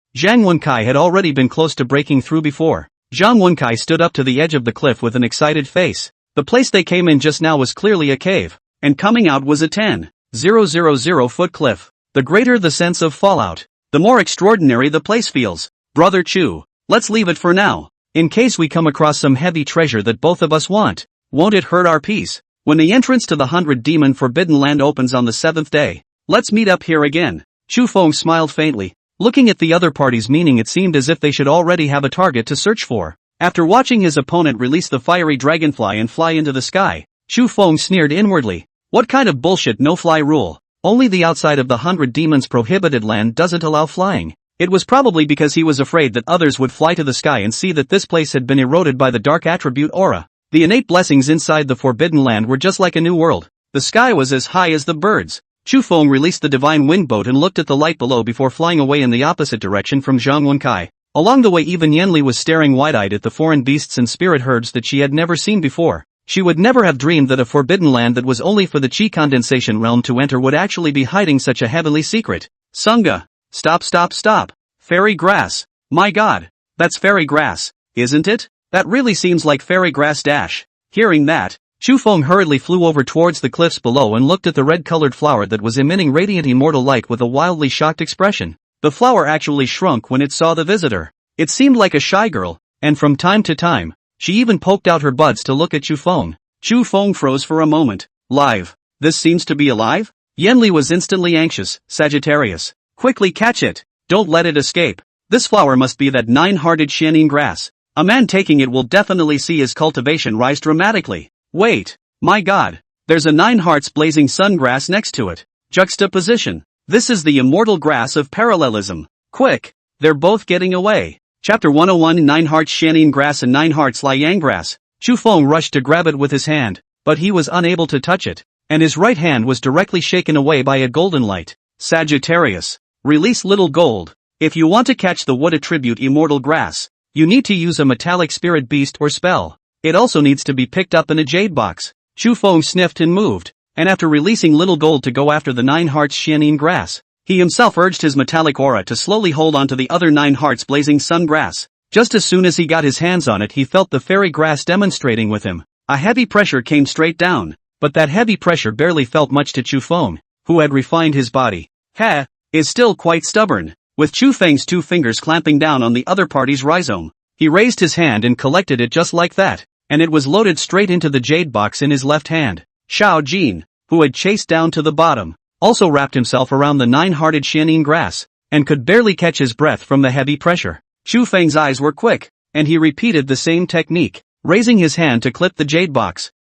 Speaker 1: Zhang Wenkai had already been close to breaking through before. Zhang Wenkai stood up to the edge of the cliff with an excited face. The place they came in just now was clearly a cave, and coming out was a 10,000 foot cliff. The greater the sense of fallout, the more extraordinary the place feels. Brother Chu, let's leave it for now, in case we come across some heavy treasure that both of us want. Won't it hurt our peace? When the entrance to the 100 Demon Forbidden Land opens on the 7th day, let's meet up here again. Chu Feng smiled faintly. Looking at the other party's meaning, it seemed as if they should already have a target to search for. After watching his opponent release the fiery dragonfly and fly into the sky, Chu Feng sneered inwardly. What kind of bullshit no-fly rule? Only the outside of the 100 Demons Prohibited Land doesn't allow flying. It was probably because he was afraid that others would fly to the sky and see that this place had been eroded by the dark attribute aura. The innate blessings inside the Forbidden Land were just like a new world. The sky was as high as the birds. Chu Feng released the divine wind boat and looked at the light below before flying away in the opposite direction from Zhang Wenkai. Along the way, even Yanli was staring wide-eyed at the foreign beasts and spirit herds that she had never seen before. She would never have dreamed that a forbidden land that was only for the Qi condensation realm to enter would actually be hiding such a heavenly secret. Sunga! Stop! Fairy grass! My god! That's fairy grass, isn't it? That really seems like fairy grass dash. Hearing that, Chu Feng hurriedly flew over towards the cliffs below and looked at the red-colored flower that was emitting radiant immortal light with a wildly shocked expression. The flower actually shrunk when it saw the visitor. It seemed like a shy girl, and from time to time, she even poked out her buds to look at Chu Feng. Chu Feng froze for a moment. Live. This seems to be alive? Yanli was instantly anxious. Sagittarius. Quickly catch it. Don't let it escape. This flower must be that 9-hearted Xianin grass. A man taking it will definitely see his cultivation rise dramatically. Wait. My god. There's a 9 hearts blazing sun grass next to it. Juxtaposition. This is the immortal grass of parallelism. Quick. They're both getting away. Chapter 101 9 hearts Xianin grass and 9 hearts Liang grass. Chu Feng rushed to grab it with his hand, but he was unable to touch it, and his right hand was directly shaken away by a golden light. Sagittarius. Release little gold. If you want to catch the wood attribute immortal grass, you need to use a metallic spirit beast or spell. It also needs to be picked up in a jade box. Chu Feng sniffed and moved, and after releasing little gold to go after the 9 hearts Xianin grass, he himself urged his metallic aura to slowly hold onto the other 9 hearts blazing sun grass. Just as soon as he got his hands on it, he felt the fairy grass demonstrating with him. A heavy pressure came straight down, but that heavy pressure barely felt much to Chu Feng, who had refined his body. Is still quite stubborn. With Chu Feng's 2 fingers clamping down on the other party's rhizome, he raised his hand and collected it just like that, and it was loaded straight into the jade box in his left hand. Xiao Jin, who had chased down to the bottom, also wrapped himself around the 9-hearted Xianin grass, and could barely catch his breath from the heavy pressure. Chu Feng's eyes were quick, and he repeated the same technique, raising his hand to clip the jade box.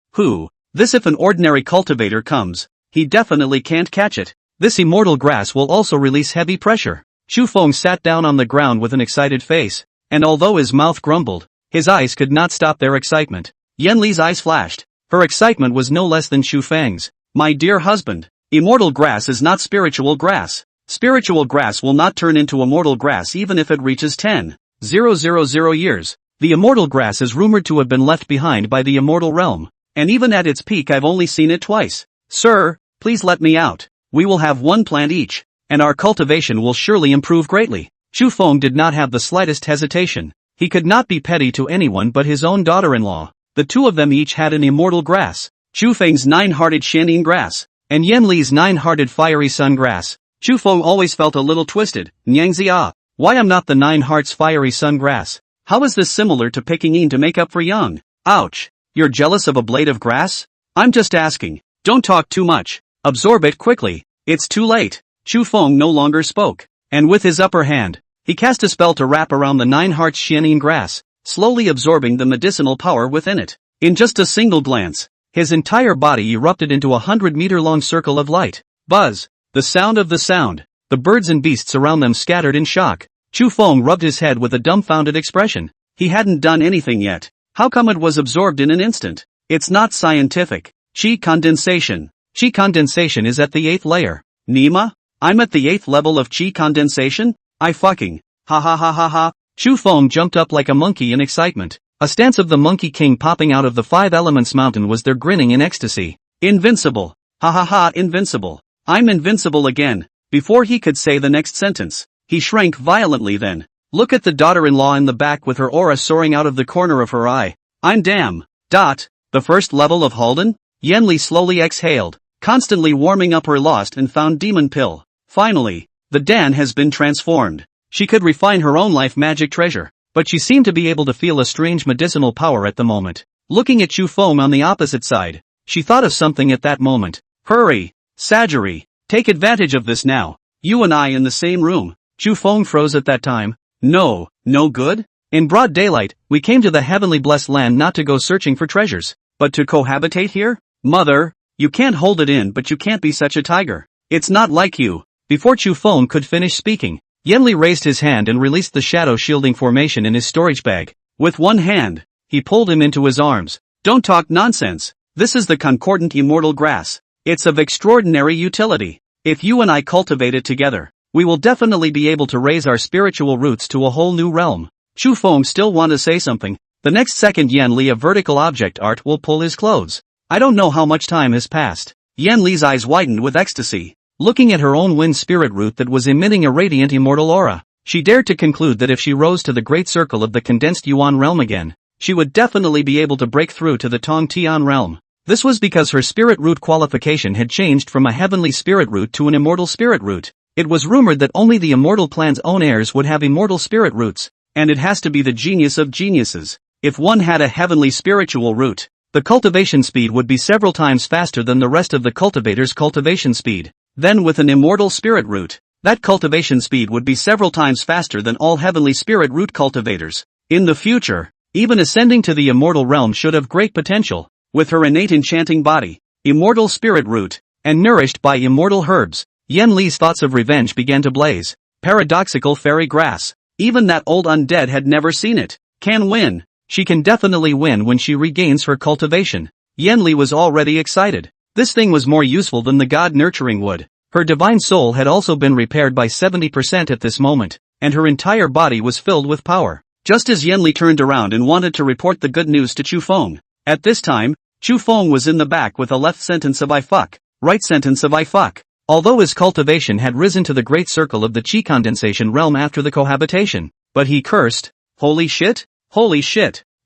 Speaker 1: This if an ordinary cultivator comes, he definitely can't catch it. This immortal grass will also release heavy pressure. Chu Feng sat down on the ground with an excited face, and although his mouth grumbled, his eyes could not stop their excitement. Yanli's eyes flashed. Her excitement was no less than Chu Feng's. My dear husband, immortal grass is not spiritual grass. Spiritual grass will not turn into immortal grass even if it reaches 10,000 years. The immortal grass is rumored to have been left behind by the immortal realm, and even at its peak I've only seen it twice. Sir, please let me out. We will have 1 plant each, and our cultivation will surely improve greatly. Chu Feng did not have the slightest hesitation. He could not be petty to anyone but his own daughter-in-law. The 2 of them each had an immortal grass. Chu Feng's 9-hearted Xianin grass, and Yanli's 9-hearted fiery sun grass. Chu Feng always felt a little twisted. Nyangzia, why am not the 9 hearts fiery sun grass? How is this similar to picking in to make up for Yang? Ouch. You're jealous of a blade of grass? I'm just asking. Don't talk too much. Absorb it quickly. It's too late. Chu Feng no longer spoke, and with his upper hand, he cast a spell to wrap around the 9 hearts Xianin grass, slowly absorbing the medicinal power within it. In just a single glance, his entire body erupted into a 100-meter-long circle of light. Buzz. The sound of the sound. The birds and beasts around them scattered in shock. Chu Feng rubbed his head with a dumbfounded expression. He hadn't done anything yet. How come it was absorbed in an instant? It's not scientific. Qi condensation. Qi condensation is at the 8th layer. Nima? I'm at the 8th level of Qi condensation? Ha ha ha ha ha. Chu Feng jumped up like a monkey in excitement. A stance of the Monkey King popping out of the 5 Elements mountain was there, grinning in ecstasy. Invincible. Ha ha ha, invincible. I'm invincible again. Before he could say the next sentence, he shrank violently. Then, look at the daughter-in-law in the back with her aura soaring out of the corner of her eye. I'm damn. The The first level of Halden? Yenli slowly exhaled, constantly warming up her lost and found demon pill. Finally, the Dan has been transformed. She could refine her own life magic treasure, but she seemed to be able to feel a strange medicinal power at the moment. Looking at Chu Feng on the opposite side, she thought of something at that moment. Hurry, Sajiri, take advantage of this now. You and I in the same room. Chu Feng froze at that time. No good? In broad daylight, we came to the heavenly blessed land not to go searching for treasures, but to cohabitate here? Mother, you can't hold it in, but you can't be such a tiger. It's not like you. Before Chu Feng could finish speaking, Yenli raised his hand and released the shadow shielding formation in his storage bag. With one hand, he pulled him into his arms. Don't talk nonsense. This is the concordant immortal grass. It's of extraordinary utility. If you and I cultivate it together, we will definitely be able to raise our spiritual roots to a whole new realm. Chu Feng still wanted to say something. The next second Yenli, a vertical object art, will pull his clothes. I don't know how much time has passed. Yenli's eyes widened with ecstasy. Looking at her own wind spirit root that was emitting a radiant immortal aura, she dared to conclude that if she rose to the great circle of the condensed Yuan realm again, she would definitely be able to break through to the Tong Tian realm. This was because her spirit root qualification had changed from a heavenly spirit root to an immortal spirit root. It was rumored that only the immortal clan's own heirs would have immortal spirit roots, and it has to be the genius of geniuses. If one had a heavenly spiritual root, the cultivation speed would be several times faster than the rest of the cultivator's cultivation speed. Then with an immortal spirit root, that cultivation speed would be several times faster than all heavenly spirit root cultivators. In the future, even ascending to the immortal realm should have great potential. With her innate enchanting body, immortal spirit root, and nourished by immortal herbs, Yenli's thoughts of revenge began to blaze. Paradoxical fairy grass. Even that old undead had never seen it. Can win. She can definitely win when she regains her cultivation. Yenli was already excited. This thing was more useful than the god-nurturing wood. Her divine soul had also been repaired by 70% at this moment, and her entire body was filled with power. Just as Yenli turned around and wanted to report the good news to Chu Feng. At this time, Chu Feng was in the back with a left sentence of I fuck, right sentence of I fuck. Although his cultivation had risen to the great circle of the chi condensation realm after the cohabitation, but he cursed, holy shit,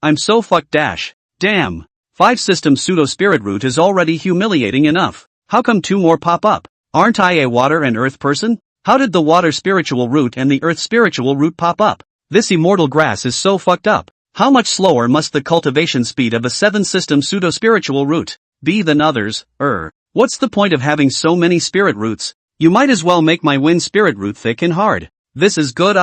Speaker 1: I'm so fucked dash, damn. 5 system pseudo spirit root is already humiliating enough. How come 2 more pop up? Aren't I a water and earth person? How did the water spiritual root and the earth spiritual root pop up? This immortal grass is so fucked up. How much slower must the cultivation speed of a 7 system pseudo spiritual root be than others? What's the point of having so many spirit roots? You might as well make my wind spirit root thick and hard. This is good.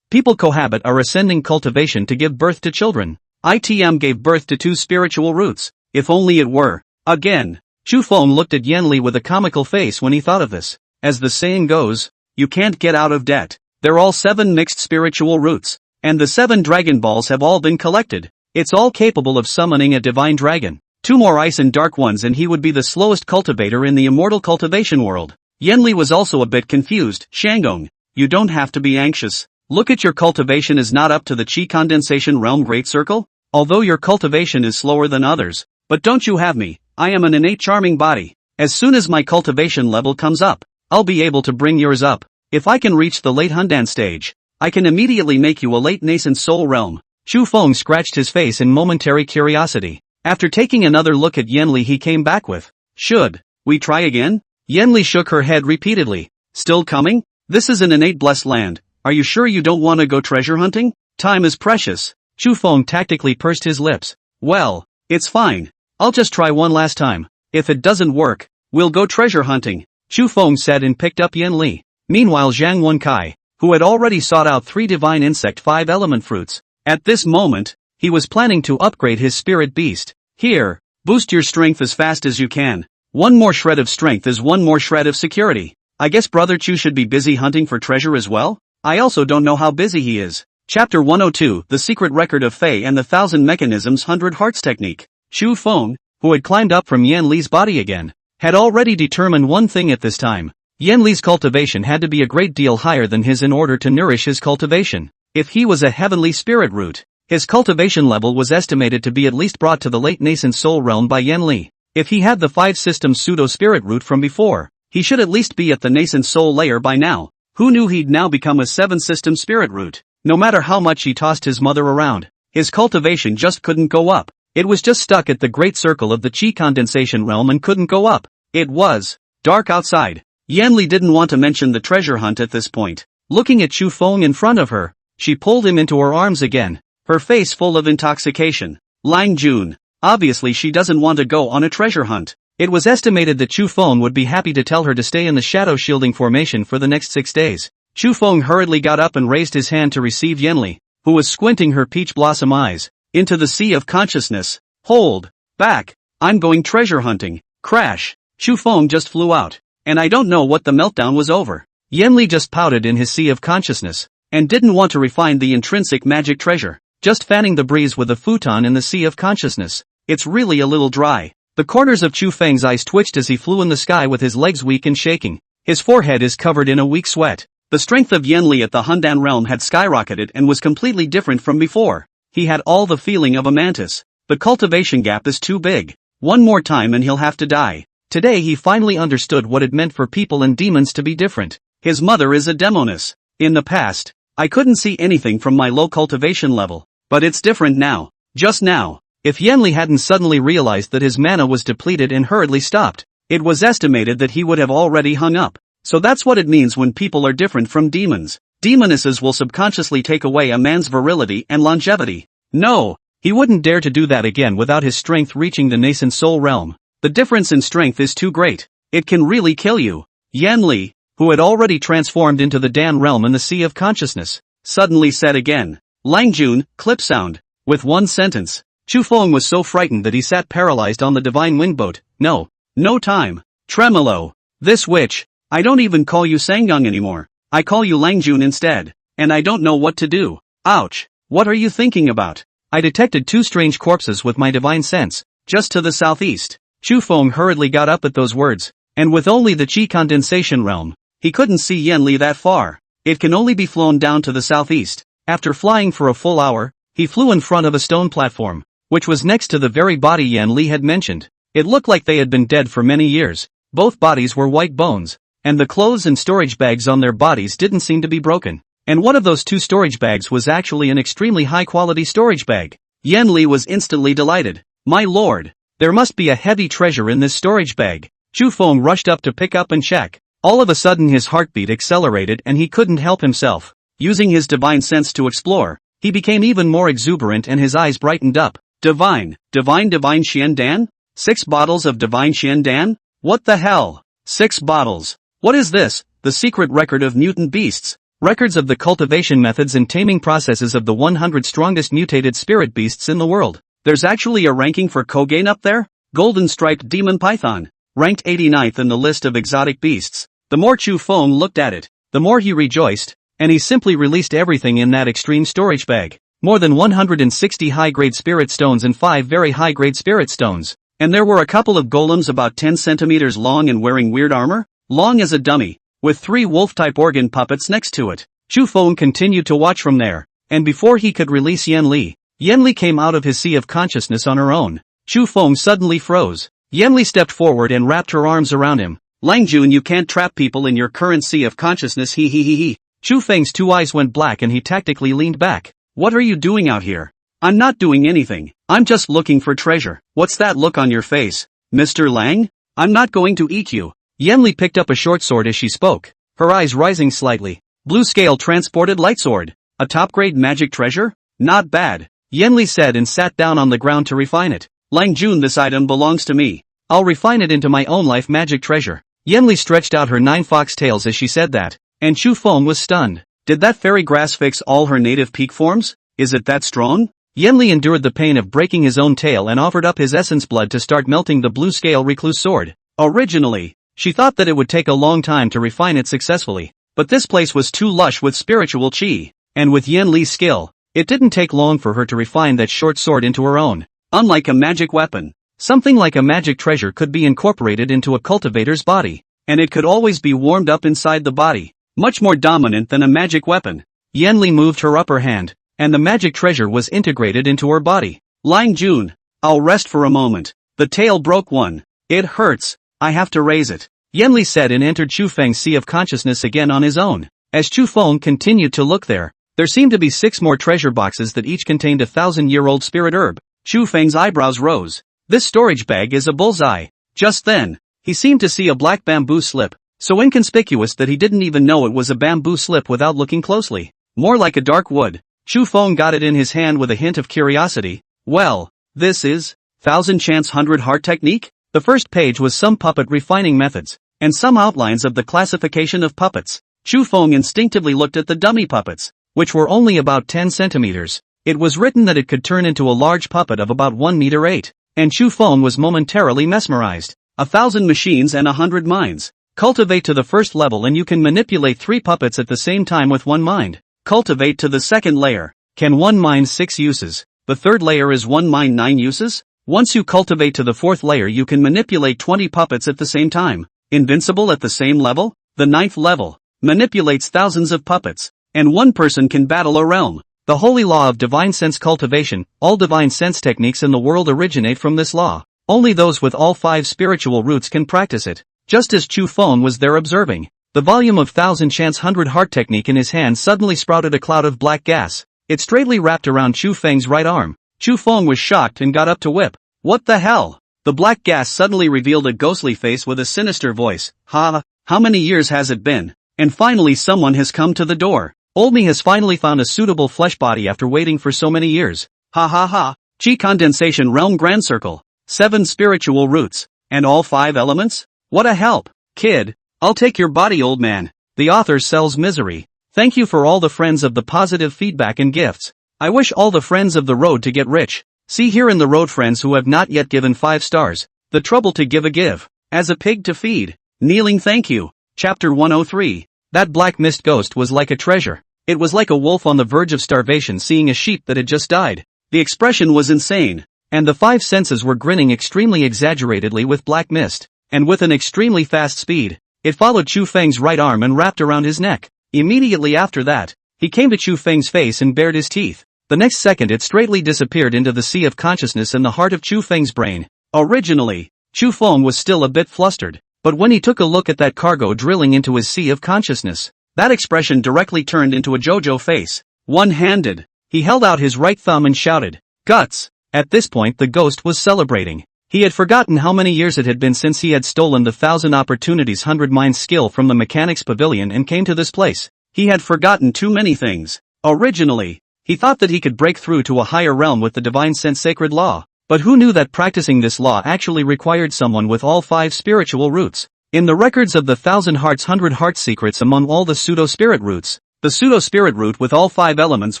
Speaker 1: People cohabit our ascending cultivation to give birth to children. ITM gave birth to 2 spiritual roots. If only it were. Again. Chu Feng looked at Yenli with a comical face when he thought of this. As the saying goes, you can't get out of debt. They're all 7 mixed spiritual roots. And the 7 Dragon Balls have all been collected. It's all capable of summoning a divine dragon. 2 more ice and dark ones and he would be the slowest cultivator in the immortal cultivation world. Yenli was also a bit confused. Shangong, you don't have to be anxious. Look at your cultivation is not up to the chi condensation realm great circle? Although your cultivation is slower than others. But don't you have me, I am an innate charming body. As soon as my cultivation level comes up, I'll be able to bring yours up. If I can reach the late Hundan stage, I can immediately make you a late nascent soul realm. Chu Feng scratched his face in momentary curiosity. After taking another look at Yenli he came back with, should we try again? Yenli shook her head repeatedly. Still coming? This is an innate blessed land. Are you sure you don't want to go treasure hunting? Time is precious. Chu Feng tactically pursed his lips. Well, it's fine. I'll just try one last time. If it doesn't work, we'll go treasure hunting. Chu Feng said and picked up Yenli. Meanwhile Zhang Wenkai, who had already sought out 3 divine insect 5 element fruits, at this moment, he was planning to upgrade his spirit beast. Here, boost your strength as fast as you can. 1 more shred of strength is 1 more shred of security. I guess Brother Chu should be busy hunting for treasure as well? I also don't know how busy he is. Chapter 102, The Secret Record of Fei and the 1000 Mechanisms 100 Hearts Technique. Chu Feng, who had climbed up from Yenli's body again, had already determined one thing at this time. Yenli's cultivation had to be a great deal higher than his in order to nourish his cultivation. If he was a heavenly spirit root, his cultivation level was estimated to be at least brought to the late nascent soul realm by Yenli. If he had the 5 system pseudo spirit root from before, he should at least be at the nascent soul layer by now. Who knew he'd now become a 7 system spirit root? No matter how much he tossed his mother around, his cultivation just couldn't go up. It was just stuck at the great circle of the chi condensation realm and couldn't go up. It was dark outside. Yanli didn't want to mention the treasure hunt at this point. Looking at Chu Feng in front of her, she pulled him into her arms again, her face full of intoxication. Lang Jun. Obviously she doesn't want to go on a treasure hunt. It was estimated that Chu Feng would be happy to tell her to stay in the shadow shielding formation for the next 6 days. Chu Feng hurriedly got up and raised his hand to receive Yanli, who was squinting her peach blossom eyes into the sea of consciousness. Hold back. I'm going treasure hunting. Crash. Chu Feng just flew out. And I don't know what the meltdown was over. Yanli just pouted in his sea of consciousness, and didn't want to refine the intrinsic magic treasure, just fanning the breeze with a futon in the sea of consciousness. It's really a little dry. The corners of Chu Feng's eyes twitched as he flew in the sky with his legs weak and shaking. His forehead is covered in a weak sweat. The strength of Yanli at the Hundan realm had skyrocketed and was completely different from before. He had all the feeling of a mantis. The cultivation gap is too big. One more time and he'll have to die. Today he finally understood what it meant for people and demons to be different. His mother is a demoness. In the past, I couldn't see anything from my low cultivation level. But it's different now. Just now. If Yanli hadn't suddenly realized that his mana was depleted and hurriedly stopped, it was estimated that he would have already hung up. So that's what it means when people are different from demons. Demonesses will subconsciously take away a man's virility and longevity. No, he wouldn't dare to do that again without his strength reaching the nascent soul realm. The difference in strength is too great. It can really kill you. Yanli, who had already transformed into the Dan realm in the sea of consciousness, suddenly said again. Langjun, clip sound. With one sentence. Chu Feng was so frightened that he sat paralyzed on the divine wingboat. No time. Tremolo. This witch. I don't even call you Sangyang anymore. I call you Langjun instead. And I don't know what to do. Ouch. What are you thinking about? I detected 2 strange corpses with my divine sense, just to the southeast. Chu Feng hurriedly got up at those words, and with only the chi condensation realm, he couldn't see Yanli that far. It can only be flown down to the southeast. After flying for a full hour, he flew in front of a stone platform, which was next to the very body Yanli had mentioned. It looked like they had been dead for many years. Both bodies were white bones, and the clothes and storage bags on their bodies didn't seem to be broken. And one of those 2 storage bags was actually an extremely high-quality storage bag. Yanli was instantly delighted. My lord, there must be a heavy treasure in this storage bag. Chu Feng rushed up to pick up and check. All of a sudden his heartbeat accelerated and he couldn't help himself. Using his divine sense to explore, he became even more exuberant and his eyes brightened up. Divine Xian Dan? 6 bottles of divine Xian Dan? What the hell? 6 bottles. What is this? The secret record of mutant beasts. Records of the cultivation methods and taming processes of the 100 strongest mutated spirit beasts in the world. There's actually a ranking for Kogain up there? Golden striped demon python. Ranked 89th in the list of exotic beasts. The more Chu Feng looked at it, the more he rejoiced, and he simply released everything in that extreme storage bag. More than 160 high-grade spirit stones and 5 very high-grade spirit stones. And there were a couple of golems about 10 centimeters long and wearing weird armor, long as a dummy, with 3 wolf-type organ puppets next to it. Chu Feng continued to watch from there, and before he could release Yanli came out of his sea of consciousness on her own. Chu Feng suddenly froze. Yanli stepped forward and wrapped her arms around him. Langjun, you can't trap people in your current sea of consciousness, he. Chu Feng's 2 eyes went black and he tactically leaned back. What are you doing out here? I'm not doing anything. I'm just looking for treasure. What's that look on your face, Mr. Lang? I'm not going to eat you. Yanli picked up a short sword as she spoke, her eyes rising slightly. Blue scale transported light sword. A top-grade magic treasure? Not bad, Yanli said and sat down on the ground to refine it. Langjun, this item belongs to me. I'll refine it into my own life magic treasure. Yanli stretched out her 9 foxtails as she said that, and Chu Feng was stunned. Did that fairy grass fix all her native peak forms? Is it that strong? Yanli endured the pain of breaking his own tail and offered up his essence blood to start melting the blue scale recluse sword. Originally, she thought that it would take a long time to refine it successfully, but this place was too lush with spiritual chi, and with Yanli's skill, it didn't take long for her to refine that short sword into her own. Unlike a magic weapon, something like a magic treasure could be incorporated into a cultivator's body, and it could always be warmed up inside the body, much more dominant than a magic weapon. Yanli moved her upper hand, and the magic treasure was integrated into her body. Langjun, I'll rest for a moment. The tail broke one. It hurts. I have to raise it. Yanli said and entered Chu Feng's sea of consciousness again on his own. As Chu Feng continued to look there seemed to be 6 more treasure boxes that each contained a 1,000-year-old spirit herb. Chu Feng's eyebrows rose. This storage bag is a bullseye. Just then, he seemed to see a black bamboo slip, so inconspicuous that he didn't even know it was a bamboo slip without looking closely. More like a dark wood. Chu Feng got it in his hand with a hint of curiosity. Well, this is 1000 chance 100 heart technique? The first page was some puppet refining methods, and some outlines of the classification of puppets. Chu Feng instinctively looked at the dummy puppets, which were only about 10 centimeters. It was written that it could turn into a large puppet of about 1 meter 8, and Chu Feng was momentarily mesmerized. 1000 machines and 100 minds. Cultivate to the first level and you can manipulate 3 puppets at the same time with 1 mind. Cultivate to the second layer. Can 1 mind 6 uses. The third layer is 1 mind 9 uses. Once you cultivate to the 4th layer you can manipulate 20 puppets at the same time. Invincible at the same level? The 9th level manipulates thousands of puppets, and 1 person can battle a realm. The holy law of divine sense cultivation. All divine sense techniques in the world originate from this law. Only those with all 5 spiritual roots can practice it. Just as Chu Feng was there observing, the volume of 1000 chance 100 heart technique in his hand suddenly sprouted a cloud of black gas. It straightly wrapped around Chu Feng's right arm. Chu Feng was shocked and got up to whip. What the hell? The black gas suddenly revealed a ghostly face with a sinister voice. Ha, how many years has it been? And finally someone has come to the door. Old me has finally found a suitable flesh body after waiting for so many years. Ha ha ha. Chi condensation realm grand circle. 7 spiritual roots. And all 5 elements? What a help. Kid, I'll take your body old man. The author sells misery. Thank you for all the friends of the positive feedback and gifts. I wish all the friends of the road to get rich. See here in the road friends who have not yet given 5 stars. The trouble to give a give. As a pig to feed. Kneeling thank you. Chapter 103. That black mist ghost was like a treasure. It was like a wolf on the verge of starvation seeing a sheep that had just died. The expression was insane. And the 5 senses were grinning extremely exaggeratedly with black mist. And with an extremely fast speed, it followed Chu Feng's right arm and wrapped around his neck. Immediately after that, he came to Chu Feng's face and bared his teeth. The next second it straightly disappeared into the sea of consciousness in the heart of Chu Feng's brain. Originally, Chu Feng was still a bit flustered, but when he took a look at that cargo drilling into his sea of consciousness, that expression directly turned into a JoJo face. One-handed, he held out his right thumb and shouted, "Guts!" At this point the ghost was celebrating. He had forgotten how many years it had been since he had stolen the 1000 opportunities 100 mind skill from the mechanics pavilion and came to this place. He had forgotten too many things. Originally, he thought that he could break through to a higher realm with the divine sense sacred law, but who knew that practicing this law actually required someone with all 5 spiritual roots. In the records of the 1000 hearts 100 heart secrets among all the pseudo-spirit roots, the pseudo-spirit root with all 5 elements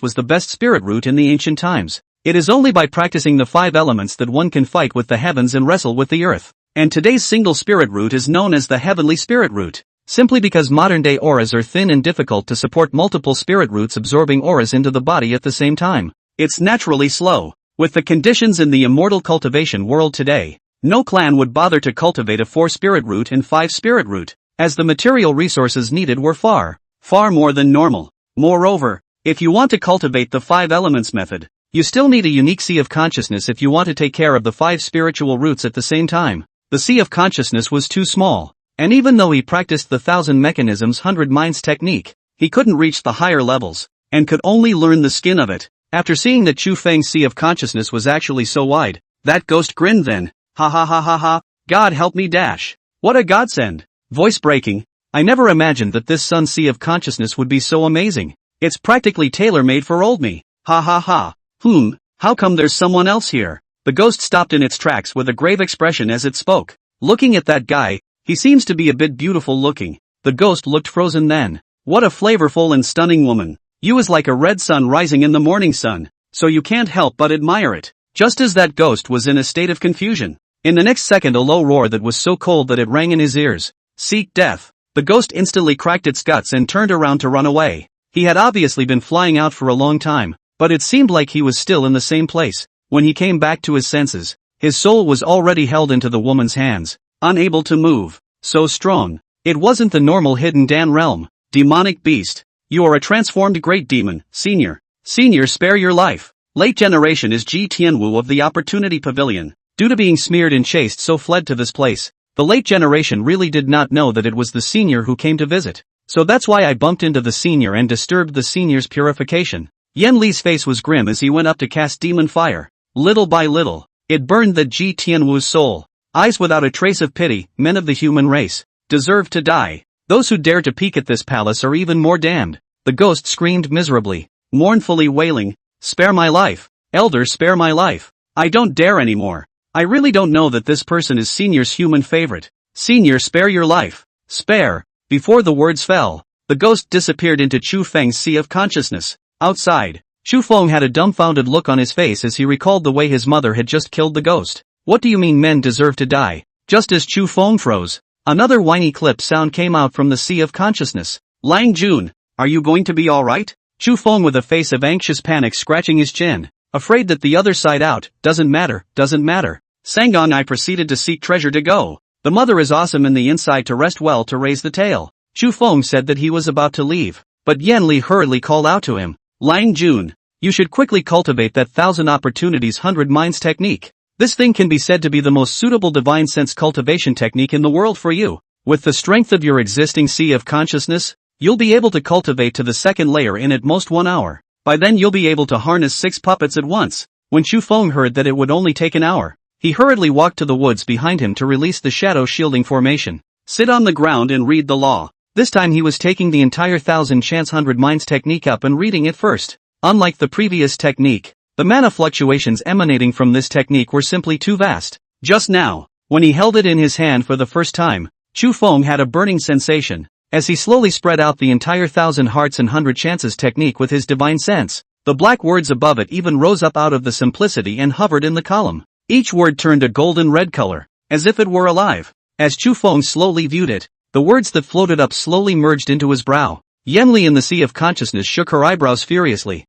Speaker 1: was the best spirit root in the ancient times. It is only by practicing the 5 elements that one can fight with the heavens and wrestle with the earth. And today's single spirit root is known as the heavenly spirit root, simply because modern-day auras are thin and difficult to support multiple spirit roots absorbing auras into the body at the same time. It's naturally slow. With the conditions in the immortal cultivation world today, no clan would bother to cultivate a 4 spirit root and 5 spirit root, as the material resources needed were far more than normal. Moreover, if you want to cultivate the 5 elements method, you still need a unique sea of consciousness if you want to take care of the 5 spiritual roots at the same time. The sea of consciousness was too small, and even though he practiced the 1000 mechanisms 100 minds technique, he couldn't reach the higher levels, and could only learn the skin of it. After seeing that Chu Feng's sea of consciousness was actually so wide, that ghost grinned then. Ha ha ha ha ha, God help me dash. What a godsend. Voice breaking. I never imagined that this sun sea of consciousness would be so amazing. It's practically tailor-made for old me. Ha ha ha. How come there's someone else here? The ghost stopped in its tracks with a grave expression as it spoke. Looking at that guy, he seems to be a bit beautiful looking. The ghost looked frozen then. What a flavorful and stunning woman. You is like a red sun rising in the morning sun, so you can't help but admire it. Just as that ghost was in a state of confusion, in the next second a low roar that was so cold that it rang in his ears. Seek death. The ghost instantly cracked its guts and turned around to run away. He had obviously been flying out for a long time, but it seemed like he was still in the same place. When he came back to his senses, his soul was already held into the woman's hands, unable to move. So strong. It wasn't the normal hidden Dan realm. Demonic beast. You are a transformed great demon, senior. Senior, spare your life. Late generation is Ji Tianwu of the Opportunity Pavilion. Due to being smeared and chased so fled to this place. The late generation really did not know that it was the senior who came to visit. So that's why I bumped into the senior and disturbed the senior's purification. Yen Li's face was grim as he went up to cast demon fire. Little by little, it burned the Ji Tianwu's soul. Eyes without a trace of pity, men of the human race, deserve to die. Those who dare to peek at this palace are even more damned. The ghost screamed miserably, mournfully wailing, "Spare my life. Elders, spare my life. I don't dare anymore. I really don't know that this person is Senior's human favorite. Senior, spare your life. Spare." Before the words fell, the ghost disappeared into Chu Feng's sea of consciousness. Outside, Chu Feng had a dumbfounded look on his face as he recalled the way his mother had just killed the ghost. "What do you mean men deserve to die?" Just as Chu Feng froze, another whiny clip sound came out from the sea of consciousness. "Lang Jun, are you going to be alright?" Chu Feng with a face of anxious panic scratching his chin, afraid that the other side out, doesn't matter. Sangong I proceeded to seek treasure to go. The mother is awesome in the inside to rest well to raise the tail. Chu Feng said that he was about to leave, but Yan Li hurriedly called out to him, "Lang Jun, you should quickly cultivate that 1,000 opportunities 100 minds technique. This thing can be said to be the most suitable divine sense cultivation technique in the world for you. With the strength of your existing sea of consciousness, you'll be able to cultivate to the second layer in at most 1 hour. By then you'll be able to harness 6 puppets at once." When Chu Feng heard that it would only take an hour, he hurriedly walked to the woods behind him to release the shadow shielding formation. "Sit on the ground and read the law." This time he was taking the entire 1,000 chance 100 minds technique up and reading it first. Unlike the previous technique, the mana fluctuations emanating from this technique were simply too vast. Just now, when he held it in his hand for the first time, Chu Feng had a burning sensation. As he slowly spread out the entire 1,000 hearts and 100 chances technique with his divine sense, the black words above it even rose up out of the simplicity and hovered in the column. Each word turned a golden red color, as if it were alive. As Chu Feng slowly viewed it, the words that floated up slowly merged into his brow. Yan Li in the sea of consciousness shook her eyebrows furiously.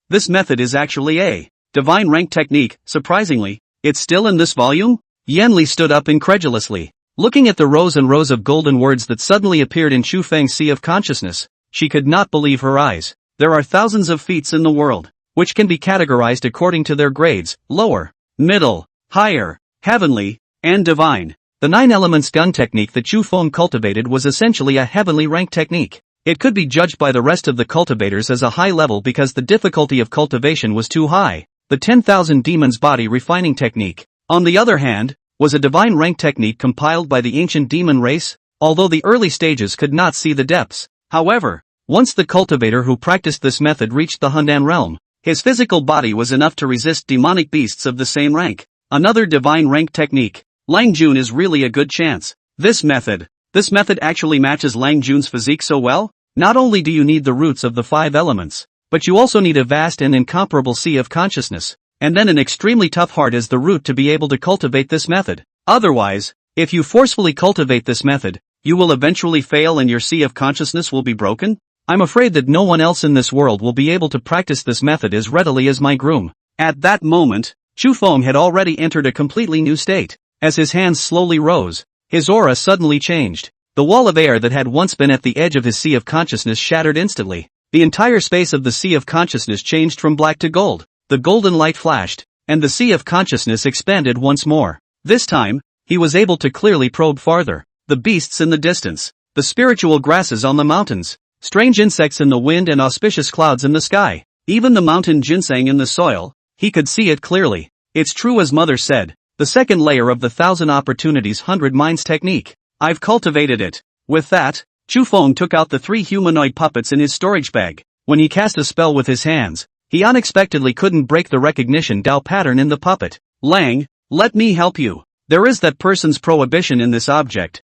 Speaker 1: This method is actually a divine rank technique. Surprisingly, it's still in this volume? Yan Li stood up incredulously. Looking at the rows and rows of golden words that suddenly appeared in Chu Feng's sea of consciousness, she could not believe her eyes. There are thousands of feats in the world, which can be categorized according to their grades: lower, middle, higher, heavenly, and divine. The 9 elements gun technique that Chu Feng cultivated was essentially a heavenly rank technique. It could be judged by the rest of the cultivators as a high level because the difficulty of cultivation was too high. The 10,000 demons body refining technique, on the other hand, was a divine rank technique compiled by the ancient demon race, although the early stages could not see the depths. However, once the cultivator who practiced this method reached the Hundan realm, his physical body was enough to resist demonic beasts of the same rank. Another divine rank technique. Lang Jun is really a good chance. This method actually matches Lang Jun's physique so well. Not only do you need the roots of the 5 elements, but you also need a vast and incomparable sea of consciousness, and then an extremely tough heart as the root to be able to cultivate this method. Otherwise, if you forcefully cultivate this method, you will eventually fail and your sea of consciousness will be broken. I'm afraid that no one else in this world will be able to practice this method as readily as my groom. At that moment, Chu Feng had already entered a completely new state. As his hands slowly rose, his aura suddenly changed. The wall of air that had once been at the edge of his sea of consciousness shattered instantly. The entire space of the sea of consciousness changed from black to gold. The golden light flashed, and the sea of consciousness expanded once more. This time, he was able to clearly probe farther. The beasts in the distance, the spiritual grasses on the mountains, strange insects in the wind and auspicious clouds in the sky, even the mountain ginseng in the soil, he could see it clearly. It's true as Mother said, the second layer of the 1,000 opportunities 100 minds technique. I've cultivated it. With that, Chu Feng took out the 3 humanoid puppets in his storage bag. When he cast a spell with his hands, he unexpectedly couldn't break the recognition Dao pattern in the puppet. "Lang, let me help you. There is that person's prohibition in this object.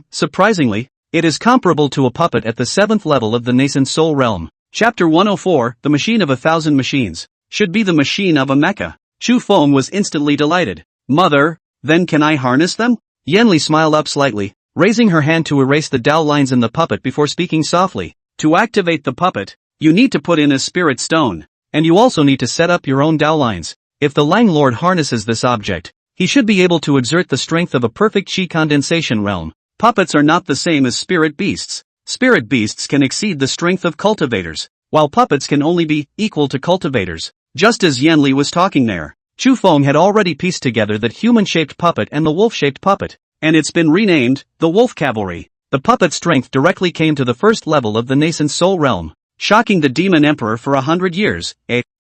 Speaker 1: Surprisingly, it is comparable to a puppet at the 7th level of the nascent soul realm." Chapter 104, The Machine of 1,000 Machines, should be the machine of a mecha. Chu Feng was instantly delighted. "Mother, then can I harness them?" Yan Li smiled up slightly, raising her hand to erase the Dao lines in the puppet before speaking softly. "To activate the puppet, you need to put in a spirit stone, and you also need to set up your own Dao lines. If the Lang Lord harnesses this object, he should be able to exert the strength of a perfect chi condensation realm. Puppets are not the same as spirit beasts. Spirit beasts can exceed the strength of cultivators, while puppets can only be equal to cultivators." Just as Yan Li was talking there, Chu Feng had already pieced together that human-shaped puppet and the wolf-shaped puppet, and it's been renamed the Wolf Cavalry. The puppet's strength directly came to the first level of the nascent soul realm, shocking the demon emperor for 100 years.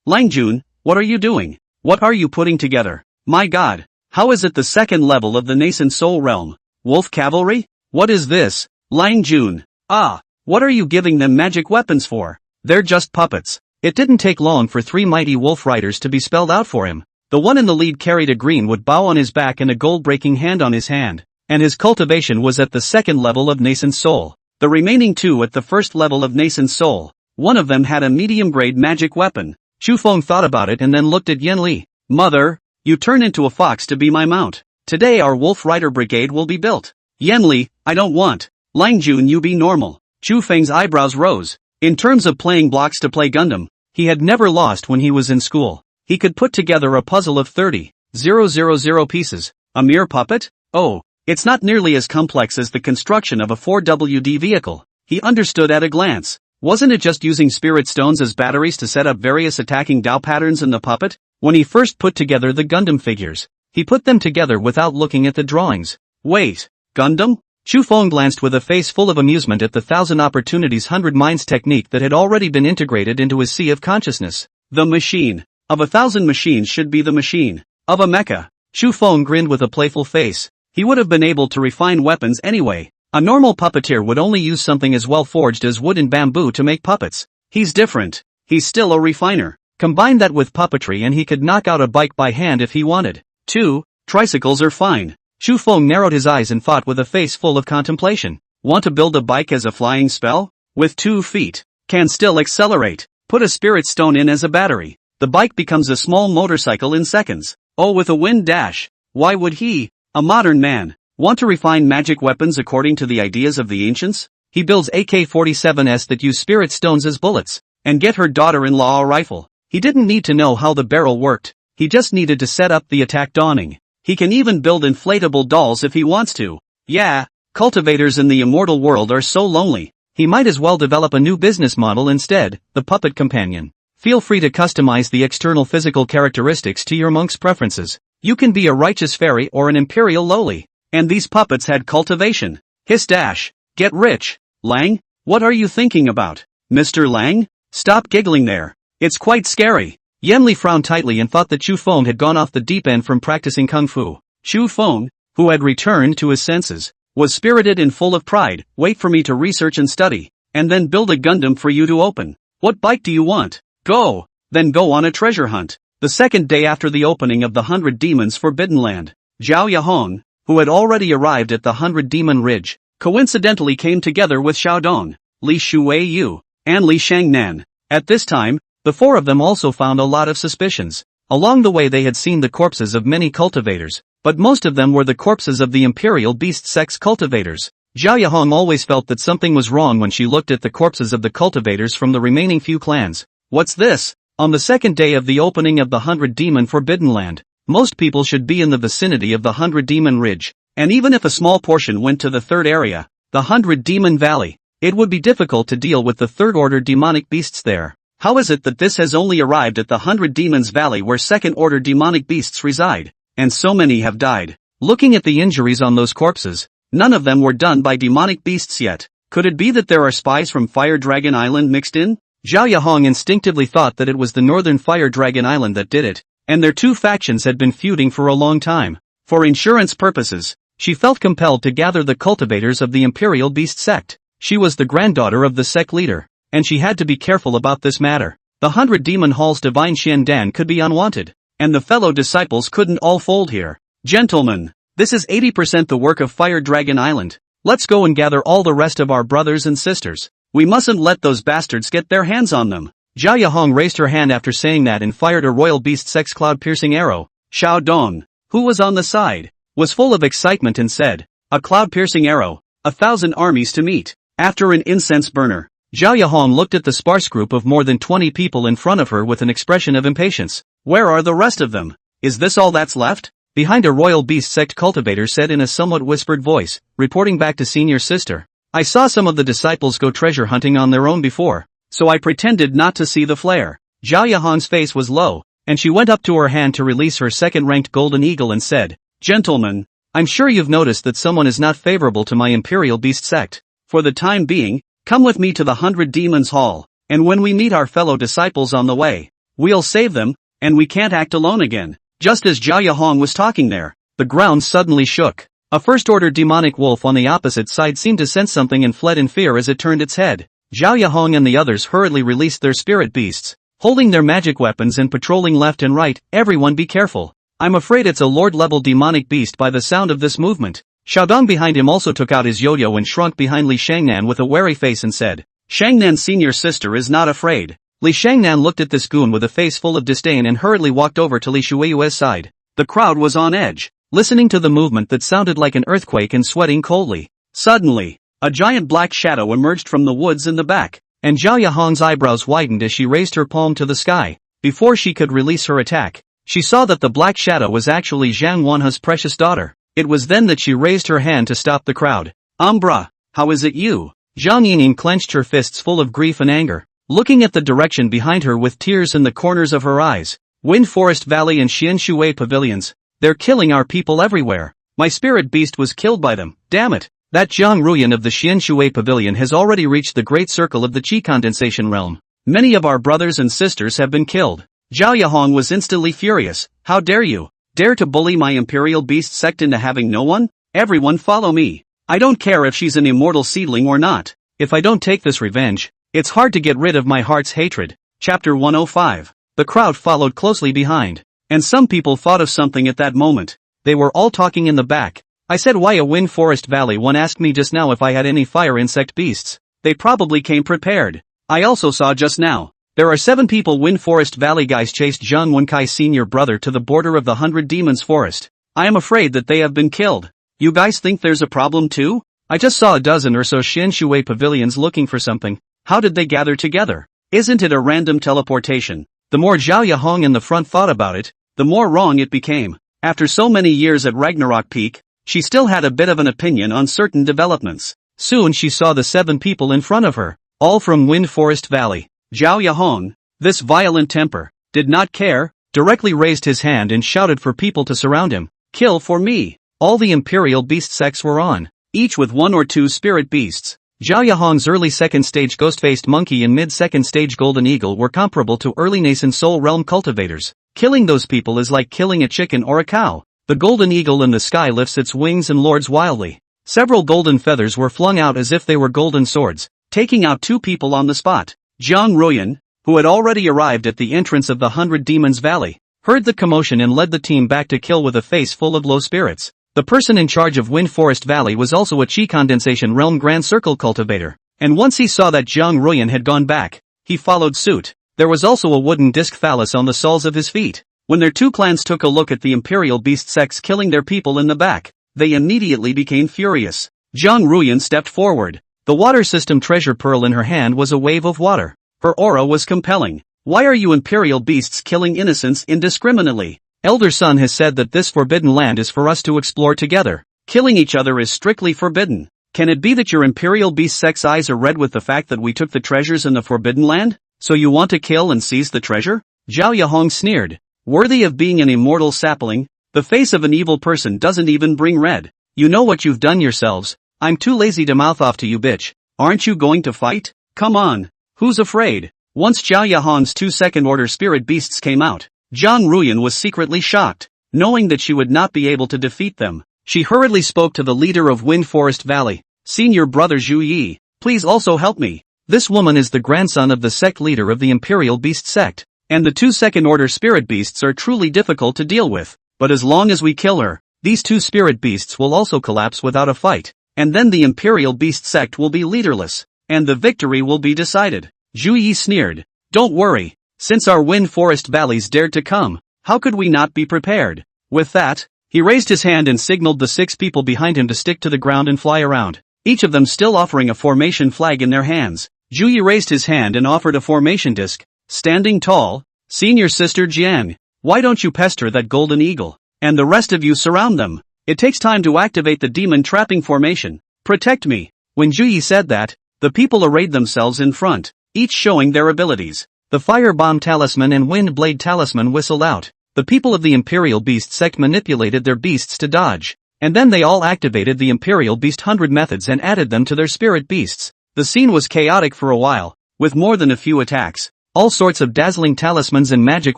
Speaker 1: Lang Jun, what are you doing? What are you putting together? My god. How is it the second level of the nascent soul realm? Wolf cavalry? What is this? Lang Jun. Ah. What are you giving them magic weapons for? They're just puppets. It didn't take long for 3 mighty wolf riders to be spelled out for him. The one in the lead carried a greenwood bow on his back and a gold-breaking hand on his hand, and his cultivation was at the second level of nascent soul. The remaining 2 at the first level of nascent soul. One of them had a medium-grade magic weapon. Chu Feng thought about it and then looked at Yen Li. Mother, you turn into a fox to be my mount. Today our wolf rider brigade will be built. Yen Li, I don't want. Lang Jun, you be normal. Chu Feng's eyebrows rose. In terms of playing blocks to play Gundam, he had never lost when he was in school. He could put together a puzzle of 30,000 pieces. A mere puppet? Oh, it's not nearly as complex as the construction of a 4WD vehicle. He understood at a glance. Wasn't it just using spirit stones as batteries to set up various attacking Dao patterns in the puppet? When he first put together the Gundam figures, he put them together without looking at the drawings. Wait, Gundam? Chu Feng glanced with a face full of amusement at the 1,000 opportunities 100 minds technique that had already been integrated into his sea of consciousness. The machine. Of 1,000 machines should be the machine. Of a mecha. Chu Feng grinned with a playful face. He would have been able to refine weapons anyway. A normal puppeteer would only use something as well forged as wood and bamboo to make puppets. He's different. He's still a refiner. Combine that with puppetry and he could knock out a bike by hand if he wanted. 2. Tricycles are fine. Chu Feng narrowed his eyes and thought with a face full of contemplation. Want to build a bike as a flying spell? With 2 feet. Can still accelerate. Put a spirit stone in as a battery. The bike becomes a small motorcycle in seconds. Oh, with a wind dash. Why would he, a modern man, want to refine magic weapons according to the ideas of the ancients? He builds AK-47s that use spirit stones as bullets, and get her daughter-in-law a rifle. He didn't need to know how the barrel worked. He just needed to set up the attack dawning. He can even build inflatable dolls if he wants to. Yeah, cultivators in the immortal world are so lonely. He might as well develop a new business model instead, the puppet companion. Feel free to customize the external physical characteristics to your monk's preferences. You can be a righteous fairy or an imperial lowly. And these puppets had cultivation. Hiss dash. Get rich. Lang? What are you thinking about? Mr. Lang? Stop giggling there. It's quite scary. Yen Li frowned tightly and thought that Chu Feng had gone off the deep end from practicing kung fu. Chu Feng, who had returned to his senses, was spirited and full of pride. Wait for me to research and study, and then build a Gundam for you to open. What bike do you want? Go! Then go on a treasure hunt. The second day after the opening of the 100 Demons Forbidden Land, Zhao Yahong, who had already arrived at the 100 Demon Ridge, coincidentally came together with Xiaodong, Li Shuiyu, and Li Shangnan. At this time, the 4 of them also found a lot of suspicions. Along the way they had seen the corpses of many cultivators, but most of them were the corpses of the Imperial Beast Sect's cultivators. Zhao Yahong always felt that something was wrong when she looked at the corpses of the cultivators from the remaining few clans. What's this? On the second day of the opening of the 100 Demon Forbidden Land, most people should be in the vicinity of the 100 Demon Ridge, and even if a small portion went to the third area, the 100 Demon Valley, it would be difficult to deal with the third-order demonic beasts there. How is it that this has only arrived at the 100 Demons Valley where second-order demonic beasts reside, and so many have died? Looking at the injuries on those corpses, none of them were done by demonic beasts yet. Could it be that there are spies from Fire Dragon Island mixed in? Zhao Yahong instinctively thought that it was the northern Fire Dragon Island that did it, and their 2 factions had been feuding for a long time. For insurance purposes, she felt compelled to gather the cultivators of the Imperial Beast Sect. She was the granddaughter of the sect leader, and she had to be careful about this matter. The 100 Demon Hall's divine Xiandan could be unwanted, and the fellow disciples couldn't all fold here. Gentlemen, this is 80% the work of Fire Dragon Island. Let's go and gather all the rest of our brothers and sisters. We mustn't let those bastards get their hands on them. Zhao Yahong raised her hand after saying that and fired a royal beast sect's cloud-piercing arrow. Xiao Dong, who was on the side, was full of excitement and said, a cloud-piercing arrow, 1,000 armies to meet. After an incense burner, Zhao Yahong looked at the sparse group of more than 20 people in front of her with an expression of impatience. Where are the rest of them? Is this all that's left? Behind a royal beast sect cultivator said in a somewhat whispered voice, reporting back to senior sister. I saw some of the disciples go treasure hunting on their own before, so I pretended not to see the flare. Zhao Yahong's face was low, and she went up to her hand to release her second-ranked golden eagle and said, Gentlemen, I'm sure you've noticed that someone is not favorable to my Imperial Beast sect. For the time being, come with me to the 100 Demons Hall, and when we meet our fellow disciples on the way, we'll save them. and we can't act alone again. Just as Zhao Yahong was talking there, the ground suddenly shook. A first-order demonic wolf on the opposite side seemed to sense something and fled in fear as it turned its head. Zhao Yahong and the others hurriedly released their spirit beasts, holding their magic weapons and patrolling left and right. Everyone be careful. I'm afraid it's a lord-level demonic beast by the sound of this movement. Xiaodong behind him also took out his yo-yo and shrunk behind Li Shangnan with a wary face and said, Shangnan's senior sister is not afraid. Li Shangnan looked at this goon with a face full of disdain and hurriedly walked over to Li Shuiyue's side. The crowd was on edge, listening to the movement that sounded like an earthquake and sweating coldly. Suddenly, a giant black shadow emerged from the woods in the back, and Zhao Yahong's eyebrows widened as she raised her palm to the sky. Before she could release her attack, she saw that the black shadow was actually Zhang Wanha's precious daughter. It was then that she raised her hand to stop the crowd. Umbra, how is it you? Zhang Yingning clenched her fists full of grief and anger, looking at the direction behind her with tears in the corners of her eyes. Wind Forest Valley and Xianshui pavilions. They're killing our people everywhere. My spirit beast was killed by them. Damn it. That Jiang Ruyan of the Xianshui pavilion has already reached the great circle of the Qi condensation realm. Many of our brothers and sisters have been killed. Zhao Yahong was instantly furious. How dare you? Dare to bully my imperial beast sect into having no one? Everyone follow me. I don't care if she's an immortal seedling or not. If I don't take this revenge, it's hard to get rid of my heart's hatred. Chapter 105. The crowd followed closely behind, and some people thought of something at that moment. They were all talking in the back. I said why a Wind Forest Valley? One asked me just now if I had any fire insect beasts. They probably came prepared. I also saw just now. There are 7 people. Wind Forest Valley guys chased Zhang Wenkai's senior brother to the border of the 100 Demons Forest. I am afraid that they have been killed. You guys think there's a problem too? I just saw a dozen or so Xianshui pavilions looking for something. How did they gather together? Isn't it a random teleportation? The more Zhao Yahong in the front thought about it, the more wrong it became. After so many years at Ragnarok Peak, she still had a bit of an opinion on certain developments. Soon she saw the 7 people in front of her, all from Wind Forest Valley. Zhao Yahong, this violent temper, did not care, directly raised his hand and shouted for people to surround him. Kill for me. All the imperial beast sects were on, each with 1 or 2 spirit beasts. Zhao Yahong's early second stage ghost-faced monkey and mid-second stage golden eagle were comparable to early nascent soul realm cultivators. Killing those people is like killing a chicken or a cow. The golden eagle in the sky lifts its wings and lords wildly. Several golden feathers were flung out as if they were golden swords, taking out 2 people on the spot. Jiang Ruyan, who had already arrived at the entrance of the 100 Demons Valley, heard the commotion and led the team back to kill with a face full of low spirits. The person in charge of Wind Forest Valley was also a Qi Condensation Realm Grand Circle cultivator, and once he saw that Jiang Ruyan had gone back, he followed suit. There was also a wooden disc phallus on the soles of his feet. When their 2 clans took a look at the Imperial Beast sects killing their people in the back, they immediately became furious. Jiang Ruyan stepped forward. The water system treasure pearl in her hand was a wave of water. Her aura was compelling. Why are you Imperial Beasts killing innocents indiscriminately? Elder Sun has said that this forbidden land is for us to explore together. Killing each other is strictly forbidden. Can it be that your Imperial Beast sect's eyes are red with the fact that we took the treasures in the Forbidden Land? So you want to kill and seize the treasure? Zhao Yahong sneered. Worthy of being an immortal sapling, the face of an evil person doesn't even bring red. You know what you've done yourselves. I'm too lazy to mouth off to you, bitch. Aren't you going to fight? Come on. Who's afraid? Once Zhao Yahong's 2 second-order spirit beasts came out, Jiang Ruyan was secretly shocked. Knowing that she would not be able to defeat them, she hurriedly spoke to the leader of Wind Forest Valley. Senior brother Zhu Yi, please also help me. This woman is the grandson of the sect leader of the Imperial Beast sect, and the 2 second-order spirit beasts are truly difficult to deal with. But as long as we kill her, these 2 spirit beasts will also collapse without a fight, and then the Imperial Beast sect will be leaderless, and the victory will be decided. Zhu Yi sneered. Don't worry. Since our Wind Forest Valleys dared to come, how could we not be prepared? With that, he raised his hand and signaled the 6 people behind him to stick to the ground and fly around, each of them still offering a formation flag in their hands. Zhu Yi raised his hand and offered a formation disc. Standing tall, Senior Sister Jian, why don't you pester that golden eagle? And the rest of you surround them. It takes time to activate the demon trapping formation. Protect me. When Zhu Yi said that, the people arrayed themselves in front, each showing their abilities. The Fire Bomb Talisman and Wind Blade Talisman whistled out. The people of the Imperial Beast sect manipulated their beasts to dodge, and then they all activated the Imperial Beast 100 methods and added them to their spirit beasts. The scene was chaotic for a while, with more than a few attacks. All sorts of dazzling talismans and magic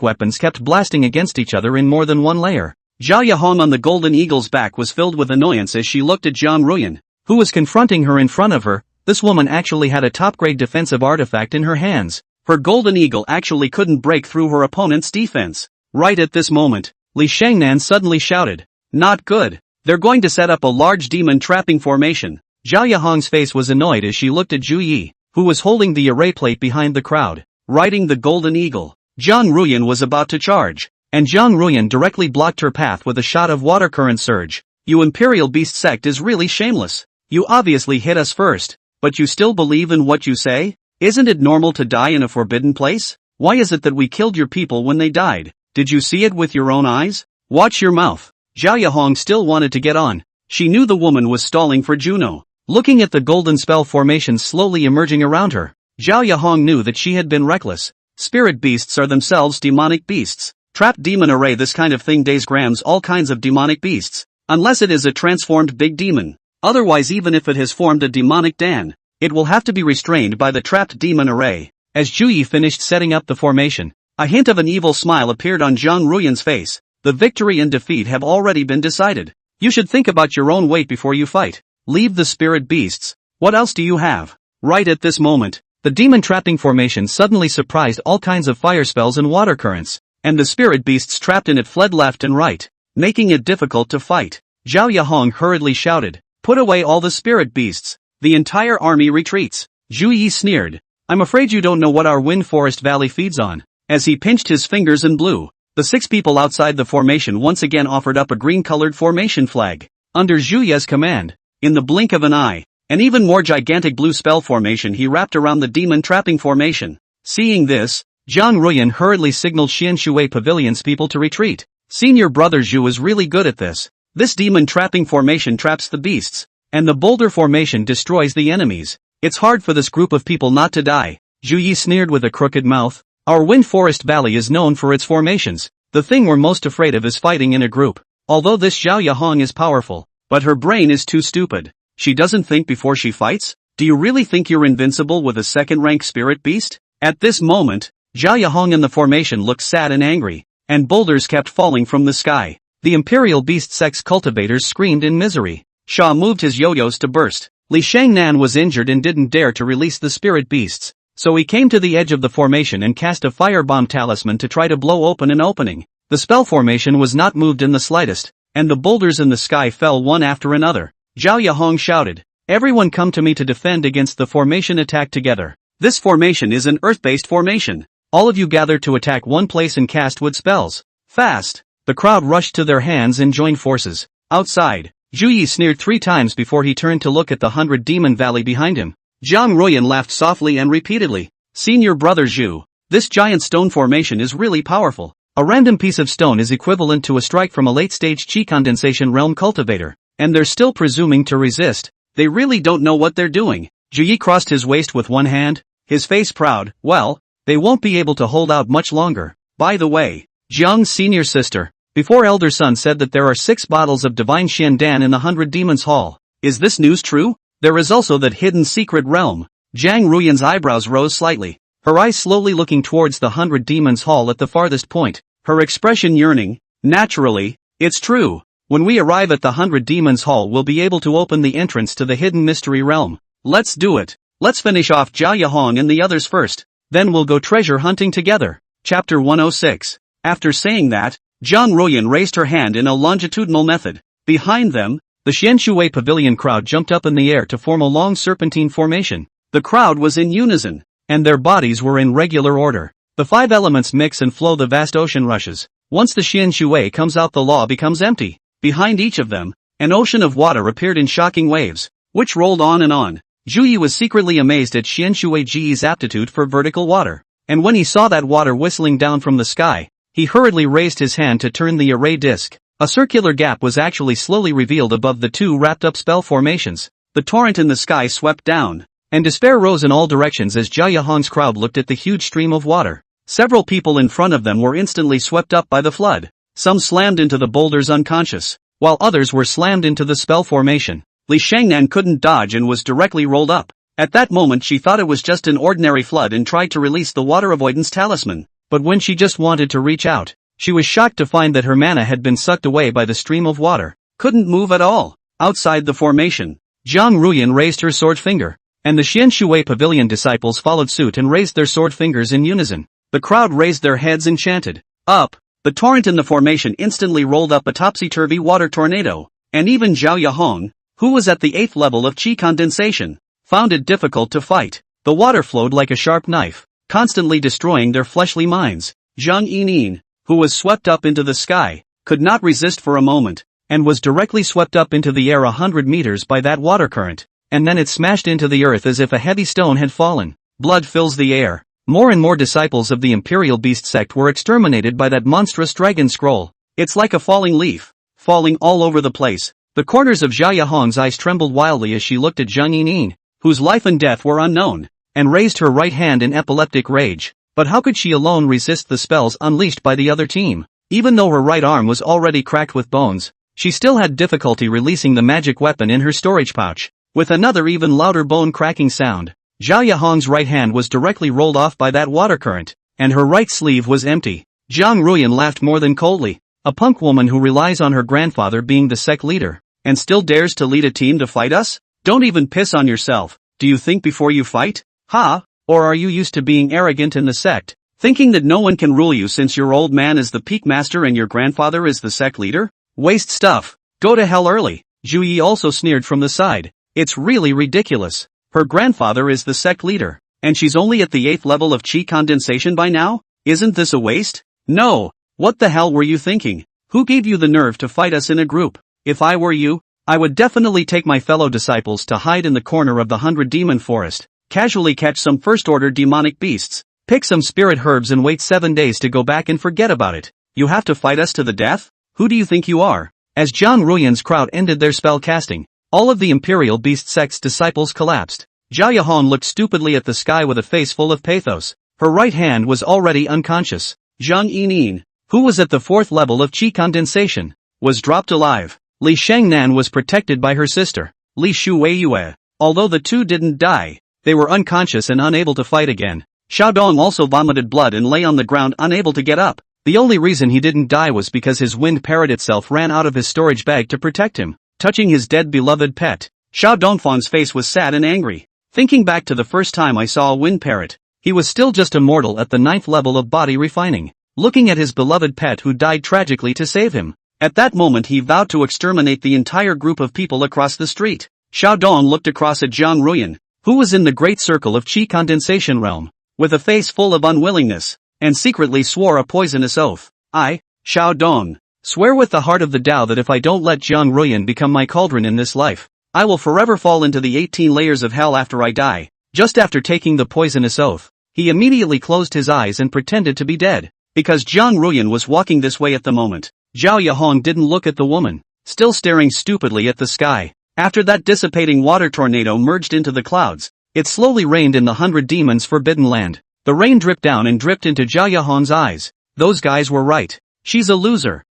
Speaker 1: weapons kept blasting against each other in more than one layer. Zhao Yahong on the golden eagle's back was filled with annoyance as she looked at Jiang Ruyan, who was confronting her in front of her. This woman actually had a top-grade defensive artifact in her hands. Her golden eagle actually couldn't break through her opponent's defense. Right at this moment, Li Shangnan suddenly shouted, "Not good. They're going to set up a large demon trapping formation." Zhao Yahong's face was annoyed as she looked at Zhu Yi, who was holding the array plate behind the crowd, riding the golden eagle. Jiang Ruyan was about to charge, and Jiang Ruyan directly blocked her path with a shot of water current surge. "You Imperial Beast sect is really shameless. You obviously hit us first, but you still believe in what you say? Isn't it normal to die in a forbidden place? Why is it that we killed your people when they died? Did you see it with your own eyes? Watch your mouth." Zhao Yahong still wanted to get on. She knew the woman was stalling for Juno. Looking at the golden spell formation slowly emerging around her, Zhao Yahong knew that she had been reckless. Spirit beasts are themselves demonic beasts. Trapped demon array, this kind of thing grams all kinds of demonic beasts. Unless it is a transformed big demon. Otherwise, even if it has formed a demonic Dan, it will have to be restrained by the trapped demon array. As Zhu Yi finished setting up the formation, a hint of an evil smile appeared on Jiang Ruyan's face. The victory and defeat have already been decided. You should think about your own weight before you fight. Leave the spirit beasts. What else do you have? Right at this moment, the demon trapping formation suddenly surprised all kinds of fire spells and water currents, and the spirit beasts trapped in it fled left and right, making it difficult to fight. Zhao Yahong hurriedly shouted, "Put away all the spirit beasts." The entire army retreats. Zhu Yi sneered, "I'm afraid you don't know what our Wind Forest Valley feeds on." As he pinched his fingers and blew, the 6 people outside the formation once again offered up a green-colored formation flag. Under Zhu Ye's command, in the blink of an eye, an even more gigantic blue spell formation he wrapped around the demon trapping formation. Seeing this, Jiang Ruyan hurriedly signaled Xian Shui Pavilion's people to retreat. Senior brother Zhu is really good at this. This demon trapping formation traps the beasts, and the boulder formation destroys the enemies. It's hard for this group of people not to die. Zhu Yi sneered with a crooked mouth. Our Wind Forest Valley is known for its formations. The thing we're most afraid of is fighting in a group. Although this Zhao Yahong is powerful, but her brain is too stupid. She doesn't think before she fights? Do you really think you're invincible with a second-rank spirit beast? At this moment, Zhao Yahong and the formation looked sad and angry, and boulders kept falling from the sky. The Imperial Beast Sect's cultivators screamed in misery. Sha moved his yo-yos to burst. Li Shangnan was injured and didn't dare to release the spirit beasts, so he came to the edge of the formation and cast a firebomb talisman to try to blow open an opening. The spell formation was not moved in the slightest, and the boulders in the sky fell one after another. Zhao Yahong shouted, "Everyone come to me to defend against the formation attack together. This formation is an earth-based formation. All of you gather to attack one place and cast wood spells. Fast!" The crowd rushed to their hands and joined forces. Outside, Zhu Yi sneered 3 times before he turned to look at the 100 Demon Valley behind him. Jiang Ruyan laughed softly and repeatedly. "Senior brother Zhu, this giant stone formation is really powerful. A random piece of stone is equivalent to a strike from a late-stage chi condensation realm cultivator, and they're still presuming to resist. They really don't know what they're doing." Zhu Yi crossed his waist with one hand, his face proud. "Well, they won't be able to hold out much longer. By the way, Jiang's senior sister, before elder son said that there are 6 bottles of divine Xian Dan in the 100 Demons Hall. Is this news true? There is also that hidden secret realm." Jiang Ruyan's eyebrows rose slightly, her eyes slowly looking towards the 100 Demons Hall at the farthest point, her expression yearning. "Naturally, it's true. When we arrive at the 100 Demons Hall, we'll be able to open the entrance to the hidden mystery realm. Let's do it. Let's finish off Zhao Yahong and the others first. Then we'll go treasure hunting together." Chapter 106. After saying that, Jiang Ruyan raised her hand in a longitudinal method. Behind them, the Xianshui Pavilion crowd jumped up in the air to form a long serpentine formation. The crowd was in unison, and their bodies were in regular order. The 5 elements mix and flow, the vast ocean rushes. Once the Xianshui comes out, the law becomes empty. Behind each of them, an ocean of water appeared in shocking waves, which rolled on and on. Zhu Yi was secretly amazed at Xianshui Ji's aptitude for vertical water, and when he saw that water whistling down from the sky, he hurriedly raised his hand to turn the array disc. A circular gap was actually slowly revealed above the 2 wrapped-up spell formations. The torrent in the sky swept down, and despair rose in all directions as Zhao Yahong's crowd looked at the huge stream of water. Several people in front of them were instantly swept up by the flood. Some slammed into the boulders unconscious, while others were slammed into the spell formation. Li Shangnan couldn't dodge and was directly rolled up. At that moment she thought it was just an ordinary flood and tried to release the water avoidance talisman, but when she just wanted to reach out, she was shocked to find that her mana had been sucked away by the stream of water. Couldn't move at all. Outside the formation, Zhang Ruyan raised her sword finger, and the Xian Shui Pavilion disciples followed suit and raised their sword fingers in unison. The crowd raised their heads and chanted, "Up!" The torrent in the formation instantly rolled up a topsy-turvy water tornado, and even Zhao Yahong, who was at the 8th level of qi condensation, found it difficult to fight. The water flowed like a sharp knife, constantly destroying their fleshly minds. Zhang Yinin, who was swept up into the sky, could not resist for a moment, and was directly swept up into the air 100 meters by that water current, and then it smashed into the earth as if a heavy stone had fallen. Blood fills the air. More and more disciples of the Imperial Beast sect were exterminated by that monstrous dragon scroll. It's like a falling leaf, falling all over the place. The corners of Zhao Yahong's eyes trembled wildly as she looked at Zhang Yinin, whose life and death were unknown, and raised her right hand in epileptic rage. But how could she alone resist the spells unleashed by the other team? Even though her right arm was already cracked with bones, she still had difficulty releasing the magic weapon in her storage pouch. With another even louder bone-cracking sound, Zhao Yahong's right hand was directly rolled off by that water current, and her right sleeve was empty. Zhang Ruyan laughed more than coldly. A punk woman who relies on her grandfather being the sect leader, and still dares to lead a team to fight us? Don't even piss on yourself. Do you think before you fight? Ha? Or are you used to being arrogant in the sect, thinking that no one can rule you since your old man is the peak master and your grandfather is the sect leader? Waste stuff. Go to hell early. Zhu Yi also sneered from the side. It's really ridiculous. Her grandfather is the sect leader, and she's only at the 8th level of qi condensation by now? Isn't this a waste? No. What the hell were you thinking? Who gave you the nerve to fight us in a group? If I were you, I would definitely take my fellow disciples to hide in the corner of the 100 demon forest, casually catch some first-order demonic beasts, pick some spirit herbs and wait 7 days to go back and forget about it. You have to fight us to the death? Who do you think you are? As Zhang Ruyan's crowd ended their spell casting, all of the Imperial Beast sect's disciples collapsed. Zhao Yahong looked stupidly at the sky with a face full of pathos. Her right hand was already unconscious. Zhang Yinin, who was at the 4th level of qi condensation, was dropped alive. Li Shangnan was protected by her sister, Li Shuweiyue. Although the two didn't die, they were unconscious and unable to fight again. Xiaodong also vomited blood and lay on the ground unable to get up. The only reason he didn't die was because his wind parrot itself ran out of his storage bag to protect him, touching his dead beloved pet. Xiao Dongfan's face was sad and angry. Thinking back to the first time I saw a wind parrot, he was still just a mortal at the 9th level of body refining, looking at his beloved pet who died tragically to save him. At that moment he vowed to exterminate the entire group of people across the street. Xiao Dong looked across at Zhang Ruyan, who was in the great circle of qi condensation realm, with a face full of unwillingness, and secretly swore a poisonous oath. I, Xiao Dong, swear with the heart of the Tao that if I don't let Zhang Ruyan become my cauldron in this life, I will forever fall into the 18 layers of hell after I die. Just after taking the poisonous oath, he immediately closed his eyes and pretended to be dead. Because Zhang Ruyan was walking this way at the moment, Zhao Yahong didn't look at the woman, still staring stupidly at the sky. After that dissipating water tornado merged into the clouds, it slowly rained in the 100 demons' forbidden land. The rain dripped down and dripped into Zhao Yahong's eyes. Those guys were right. She's a loser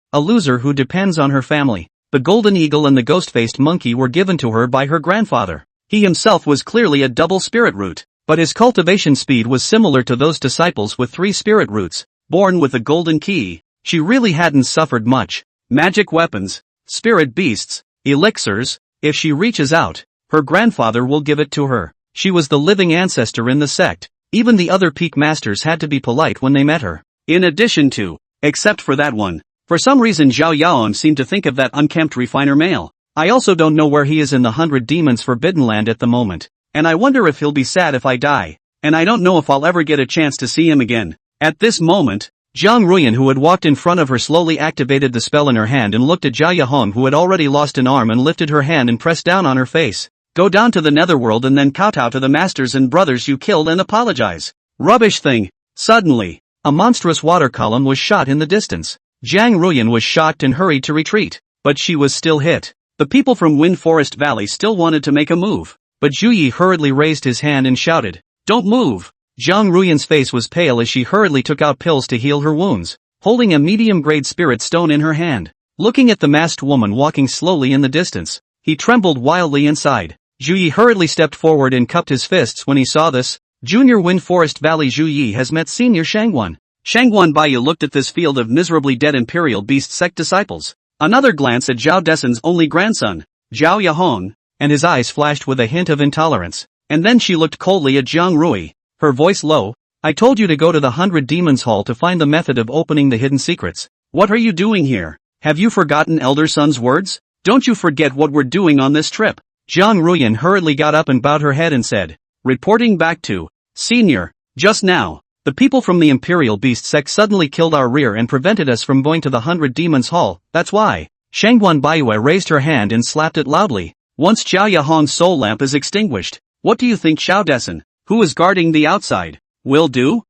Speaker 1: who depends on her family. The golden eagle and the ghost-faced monkey were given to her by her grandfather. He himself was clearly a double spirit root, but his cultivation speed was similar to those disciples with 3 spirit roots, born with a golden key. She really hadn't suffered much. Magic weapons, spirit beasts, elixirs. If she reaches out, her grandfather will give it to her. She was the living ancestor in the sect. Even the other peak masters had to be polite when they met her. In addition to, except for that one. For some reason Zhao Yaon seemed to think of that unkempt refiner male. I also don't know where he is in the 100 demons forbidden land at the moment, and I wonder if he'll be sad if I die, and I don't know if I'll ever get a chance to see him again. At this moment, Zhang Ruyan, who had walked in front of her, slowly activated the spell in her hand and looked at Zhao Yahong, who had already lost an arm, and lifted her hand and pressed down on her face. Go down to the netherworld and then kowtow to the masters and brothers you killed and apologize. Rubbish thing. Suddenly, a monstrous water column was shot in the distance. Zhang Ruyan was shocked and hurried to retreat, but she was still hit. The people from Wind Forest Valley still wanted to make a move, but Zhu Yi hurriedly raised his hand and shouted, "Don't move!" Zhang Ruyan's face was pale as she hurriedly took out pills to heal her wounds, holding a medium-grade spirit stone in her hand. Looking at the masked woman walking slowly in the distance, he trembled wildly inside. Zhu Yi hurriedly stepped forward and cupped his fists when he saw this. Junior Wind Forest Valley Zhu Yi has met Senior Shangguan. Shangguan Baiyu looked at this field of miserably dead Imperial Beast sect disciples. Another glance at Zhao Desen's only grandson, Zhao Yahong, and his eyes flashed with a hint of intolerance. And then she looked coldly at Jiang Rui, her voice low. I told you to go to the 100 Demons Hall to find the method of opening the hidden secrets. What are you doing here? Have you forgotten Elder Sun's words? Don't you forget what we're doing on this trip. Jiang Ruyan hurriedly got up and bowed her head and said, reporting back to Senior, just now, the people from the Imperial Beast sect suddenly killed our rear and prevented us from going to the 100 Demons Hall, that's why. Shangguan Baiyu raised her hand and slapped it loudly. Once Zhao Yahong's soul lamp is extinguished, what do you think Zhao Desen, who is guarding the outside, will do?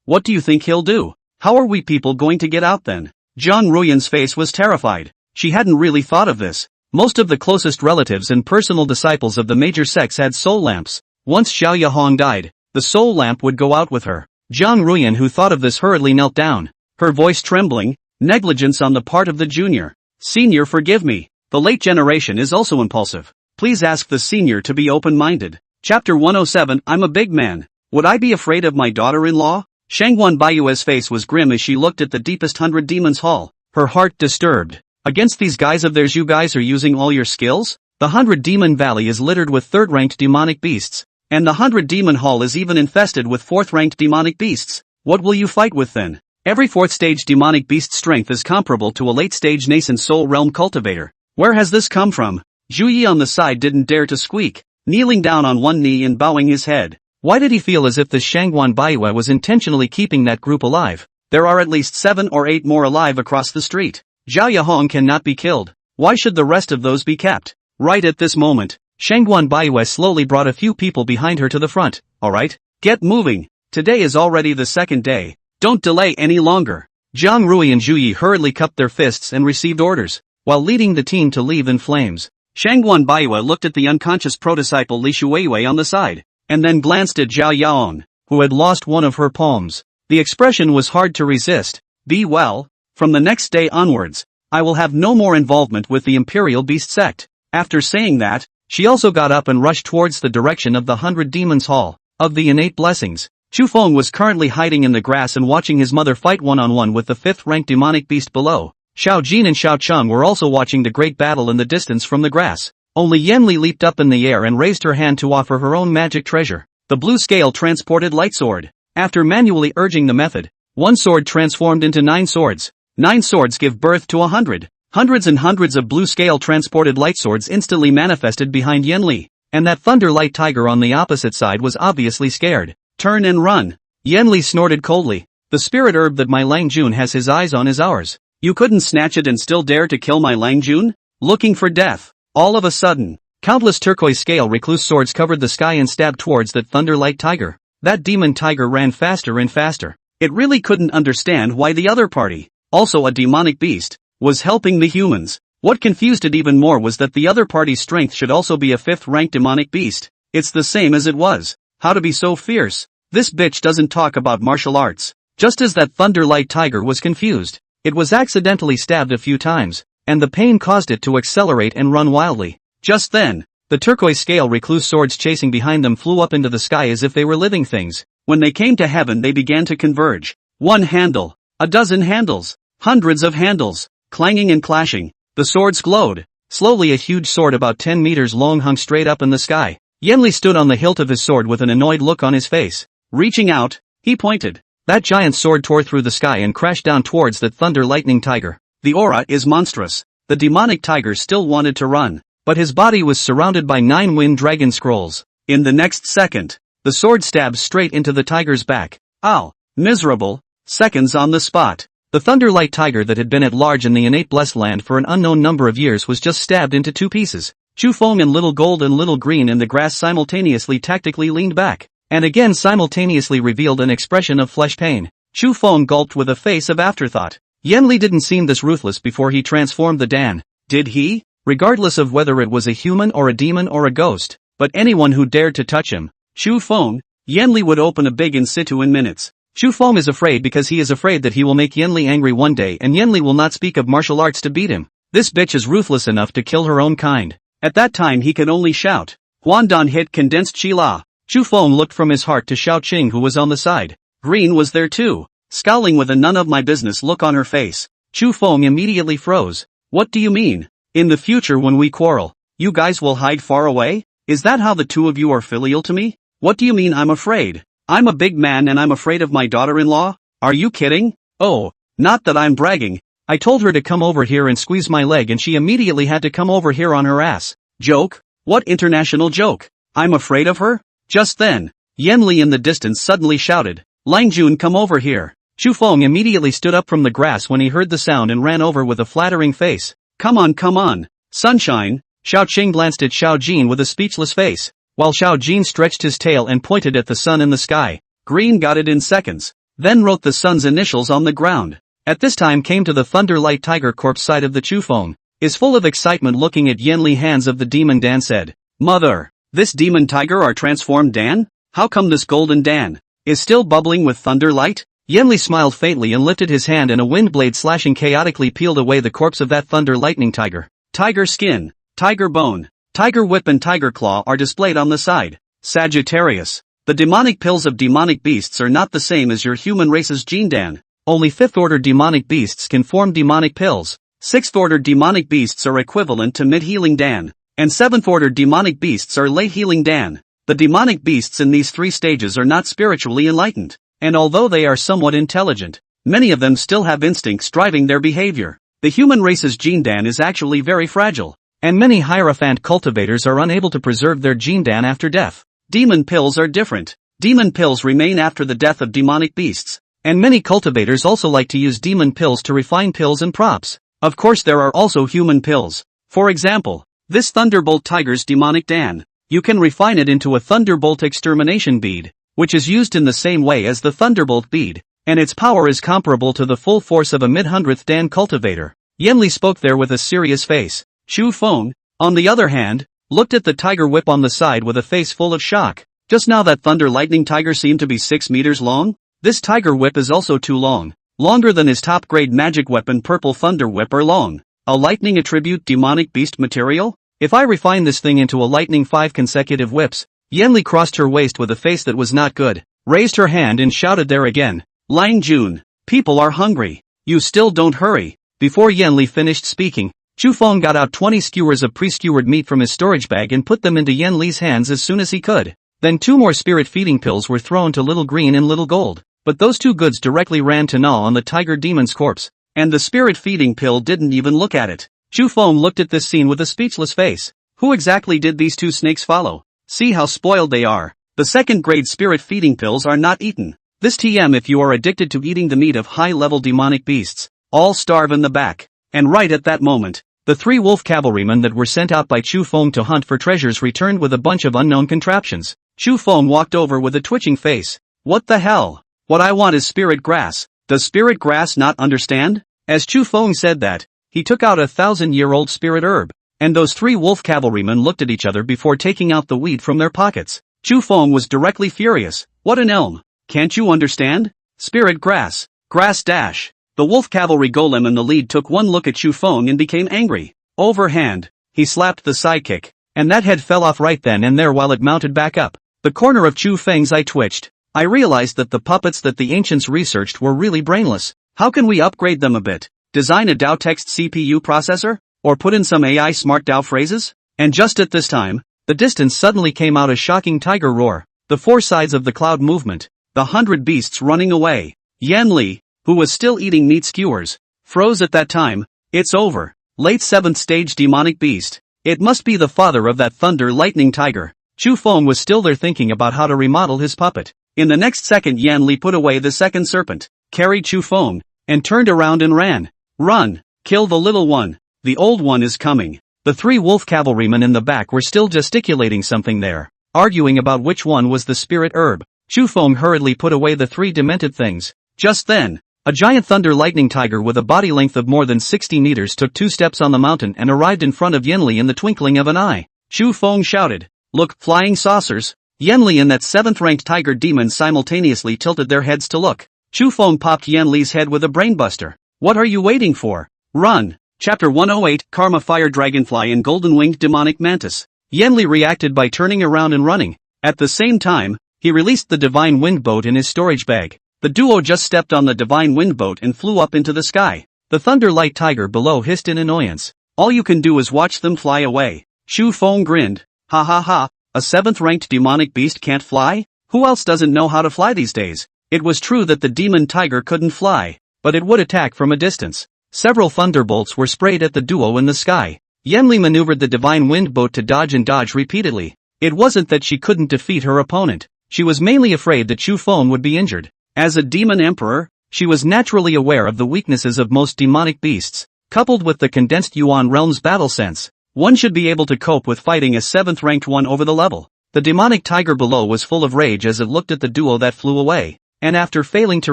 Speaker 1: What do you think he'll do? How are we people going to get out then? Jiang Ruyan's face was terrified. She hadn't really thought of this. Most of the closest relatives and personal disciples of the major sects had soul lamps. Once Zhao Yahong died, the soul lamp would go out with her. Jiang Ruyan, who thought of this, hurriedly knelt down, her voice trembling. Negligence on the part of the junior. Senior, forgive me. The late generation is also impulsive. Please ask the senior to be open-minded. Chapter 107. I'm a big man. Would I be afraid of my daughter-in-law? Shangguan Baiyue's face was grim as she looked at the deepest 100 Demons Hall, her heart disturbed. Against these guys of theirs, you guys are using all your skills? The 100 Demon Valley is littered with third-ranked demonic beasts, and the 100 Demon Hall is even infested with fourth-ranked demonic beasts. What will you fight with then? Every fourth-stage demonic beast strength is comparable to a late-stage nascent soul realm cultivator. Where has this come from? Zhu Yi on the side didn't dare to squeak, kneeling down on one knee and bowing his head. Why did he feel as if the Shangguan Baiyu was intentionally keeping that group alive? There are at least 7 or 8 more alive across the street. Zhao Yahong cannot be killed. Why should the rest of those be kept? Right at this moment, Shangguan Baiyu slowly brought a few people behind her to the front. Alright, get moving. Today is already the second day. Don't delay any longer. Jiang Rui and Zhu Yi hurriedly cupped their fists and received orders, while leading the team to leave in flames. Shangguan Baiyu looked at the unconscious pro-disciple Li Shuiwei on the side, and then glanced at Zhao Yaong, who had lost one of her palms. The expression was hard to resist. Be well. From the next day onwards, I will have no more involvement with the Imperial Beast sect. After saying that, she also got up and rushed towards the direction of the 100 Demons Hall, of the innate blessings. Chu Feng was currently hiding in the grass and watching his mother fight one-on-one with the 5th-ranked demonic beast below. Xiao Jin and Xiao Cheng were also watching the great battle in the distance from the grass. Only Yan Li leaped up in the air and raised her hand to offer her own magic treasure, the blue scale transported light sword. After manually urging the method, one sword transformed into 9 swords. 9 swords give birth to 100. Hundreds and hundreds of blue scale transported light swords instantly manifested behind Yan Li, and that thunder light tiger on the opposite side was obviously scared. Turn and run. Yan Li snorted coldly. The spirit herb that my Lang Jun has his eyes on is ours. You couldn't snatch it and still dare to kill my Lang Jun? Looking for death. All of a sudden, countless turquoise scale recluse swords covered the sky and stabbed towards that thunder light tiger. That demon tiger ran faster and faster. It really couldn't understand why the other party, also a demonic beast, was helping the humans. What confused it even more was that the other party's strength should also be a 5th-ranked demonic beast. It's the same as it was. How to be so fierce? This bitch doesn't talk about martial arts. Just as that thunder light tiger was confused, it was accidentally stabbed a few times, and the pain caused it to accelerate and run wildly. Just then, the turquoise scale recluse swords chasing behind them flew up into the sky as if they were living things. When they came to heaven, they began to converge. One handle, a dozen handles, hundreds of handles, clanging and clashing. The swords glowed. Slowly a huge sword about 10 meters long hung straight up in the sky. Yan Li stood on the hilt of his sword with an annoyed look on his face. Reaching out, he pointed. That giant sword tore through the sky and crashed down towards that thunder lightning tiger. The aura is monstrous. The demonic tiger still wanted to run, but his body was surrounded by 9 wind dragon scrolls. In the next second, the sword stabbed straight into the tiger's back. Ow! Miserable. Seconds on the spot. The thunder light tiger that had been at large in the innate blessed land for an unknown number of years was just stabbed into 2 pieces. Chu Feng and Little Gold and Little Green in the grass simultaneously tactically leaned back, and again simultaneously revealed an expression of flesh pain. Chu Feng gulped with a face of afterthought. Yan Li didn't seem this ruthless before he transformed the Dan, did he? Regardless of whether it was a human or a demon or a ghost, but anyone who dared to touch him, Chu Feng, Yan Li would open a big in situ in minutes. Chu Feng is afraid because he is afraid that he will make Yan Li angry one day and Yan Li will not speak of martial arts to beat him. This bitch is ruthless enough to kill her own kind. At that time he could only shout, Huandon hit condensed Qila. Chu Feng looked from his heart to Xiao Qing, who was on the side. Green was there too, scowling with a none of my business look on her face. Chu Feng immediately froze. What do you mean? In the future when we quarrel, you guys will hide far away? Is that how the two of you are filial to me? What do you mean I'm afraid? I'm a big man and I'm afraid of my daughter-in-law? Are you kidding? Oh, not that I'm bragging. I told her to come over here and squeeze my leg and she immediately had to come over here on her ass. Joke? What international joke? I'm afraid of her? Just then, Yan Li in the distance suddenly shouted, Lang Jun, come over here. Chu Feng immediately stood up from the grass when he heard the sound and ran over with a flattering face. Come on, sunshine. Xiao Qing glanced at Xiao Jin with a speechless face, while Xiao Jin stretched his tail and pointed at the sun in the sky. Green got it in seconds, then wrote the sun's initials on the ground. At this time came to the Thunderlight Tiger Corpse side of the Chu Feng, is full of excitement looking at Yan Li. Hands of the demon Dan said, Mother, this demon tiger are transformed Dan? How come this golden Dan is still bubbling with thunder light? Yan Li smiled faintly and lifted his hand and a wind blade slashing chaotically peeled away the corpse of that thunder lightning tiger. Tiger skin, tiger bone, tiger whip and tiger claw are displayed on the side. Sagittarius. The demonic pills of demonic beasts are not the same as your human race's gene Dan. Only 5th order demonic beasts can form demonic pills. 6th order demonic beasts are equivalent to mid-healing Dan. And 7th order demonic beasts are late healing Dan. The demonic beasts in these 3 stages are not spiritually enlightened. And although they are somewhat intelligent, many of them still have instincts driving their behavior. The human race's gene Dan is actually very fragile. And many Hierophant cultivators are unable to preserve their gene Dan after death. Demon pills are different. Demon pills remain after the death of demonic beasts. And many cultivators also like to use demon pills to refine pills and props. Of course there are also human pills. For example, this Thunderbolt Tiger's demonic Dan. You can refine it into a Thunderbolt extermination bead, which is used in the same way as the Thunderbolt bead, and its power is comparable to the full force of a mid-100th Dan cultivator. Yan Li spoke there with a serious face. Chu Feng, on the other hand, looked at the tiger whip on the side with a face full of shock. Just now that thunder lightning tiger seemed to be 6 meters long? This tiger whip is also too long. Longer than his top grade magic weapon purple thunder whip or long. A lightning attribute demonic beast material? If I refine this thing into a lightning 5 consecutive whips. Yan Li crossed her waist with a face that was not good, raised her hand and shouted there again. Lang Jun, people are hungry. You still don't hurry. Before Yan Li finished speaking, Chu Feng got out 20 skewers of pre-skewered meat from his storage bag and put them into Yan Li's hands as soon as he could. Then 2 more spirit feeding pills were thrown to Little Green and Little Gold, but those 2 goods directly ran to gnaw on the tiger demon's corpse, and the spirit feeding pill didn't even look at it. Chu Feng looked at this scene with a speechless face. Who exactly did these 2 snakes follow? See how spoiled they are. The 2nd grade spirit feeding pills are not eaten. This TM if you are addicted to eating the meat of high-level demonic beasts. All starve in the back. And right at that moment, the 3 wolf cavalrymen that were sent out by Chu Feng to hunt for treasures returned with a bunch of unknown contraptions. Chu Feng walked over with a twitching face. What the hell? What I want is spirit grass. Does spirit grass not understand? As Chu Feng said that, he took out a 1,000-year-old spirit herb, and those 3 wolf cavalrymen looked at each other before taking out the weed from their pockets. Chu Feng was directly furious. What an elm. Can't you understand? Spirit grass. Grass dash. The wolf cavalry golem in the lead took one look at Chu Feng and became angry. Overhand, he slapped the sidekick, and that head fell off right then and there while it mounted back up. The corner of Chu Feng's eye twitched. I realized that the puppets that the ancients researched were really brainless. How can we upgrade them a bit? Design a DAO text CPU processor? Or put in some AI smart DAO phrases? And just at this time, the distance suddenly came out a shocking tiger roar. The 4 sides of the cloud movement. The 100 beasts running away. Yan Li, who was still eating meat skewers, froze at that time. It's over. Late 7th stage demonic beast. It must be the father of that thunder lightning tiger. Chu Feng was still there thinking about how to remodel his puppet. In the next second Yan Li put away the 2nd serpent, carried Chu Feng, and turned around and ran. Run! Kill the little one. The old one is coming. The 3 wolf cavalrymen in the back were still gesticulating something there, arguing about which one was the spirit herb. Chu Feng hurriedly put away the 3 demented things. Just then, a giant thunder lightning tiger with a body length of more than 60 meters took 2 steps on the mountain and arrived in front of Yan Li in the twinkling of an eye. Chu Feng shouted, "Look, flying saucers!" Yan Li and that 7th-ranked tiger demon simultaneously tilted their heads to look. Chu Feng popped Yan Li's head with a brainbuster. What are you waiting for? Run! Chapter 108, Karma Fire Dragonfly and Golden-Winged Demonic Mantis. Yanli reacted by turning around and running. At the same time, he released the Divine Wind Boat in his storage bag. The duo just stepped on the Divine Wind Boat and flew up into the sky. The Thunder Light Tiger below hissed in annoyance. All you can do is watch them fly away. Shu Feng grinned. Ha ha ha, a 7th-ranked demonic beast can't fly? Who else doesn't know how to fly these days? It was true that the demon tiger couldn't fly, but it would attack from a distance. Several thunderbolts were sprayed at the duo in the sky. Yanli maneuvered the Divine Wind Boat to dodge and dodge repeatedly. It wasn't that she couldn't defeat her opponent. She was mainly afraid that Shu Feng would be injured. As a demon emperor, she was naturally aware of the weaknesses of most demonic beasts. Coupled with the condensed Yuan realm's battle sense, one should be able to cope with fighting a 7th-ranked one over the level. The demonic tiger below was full of rage as it looked at the duo that flew away, and after failing to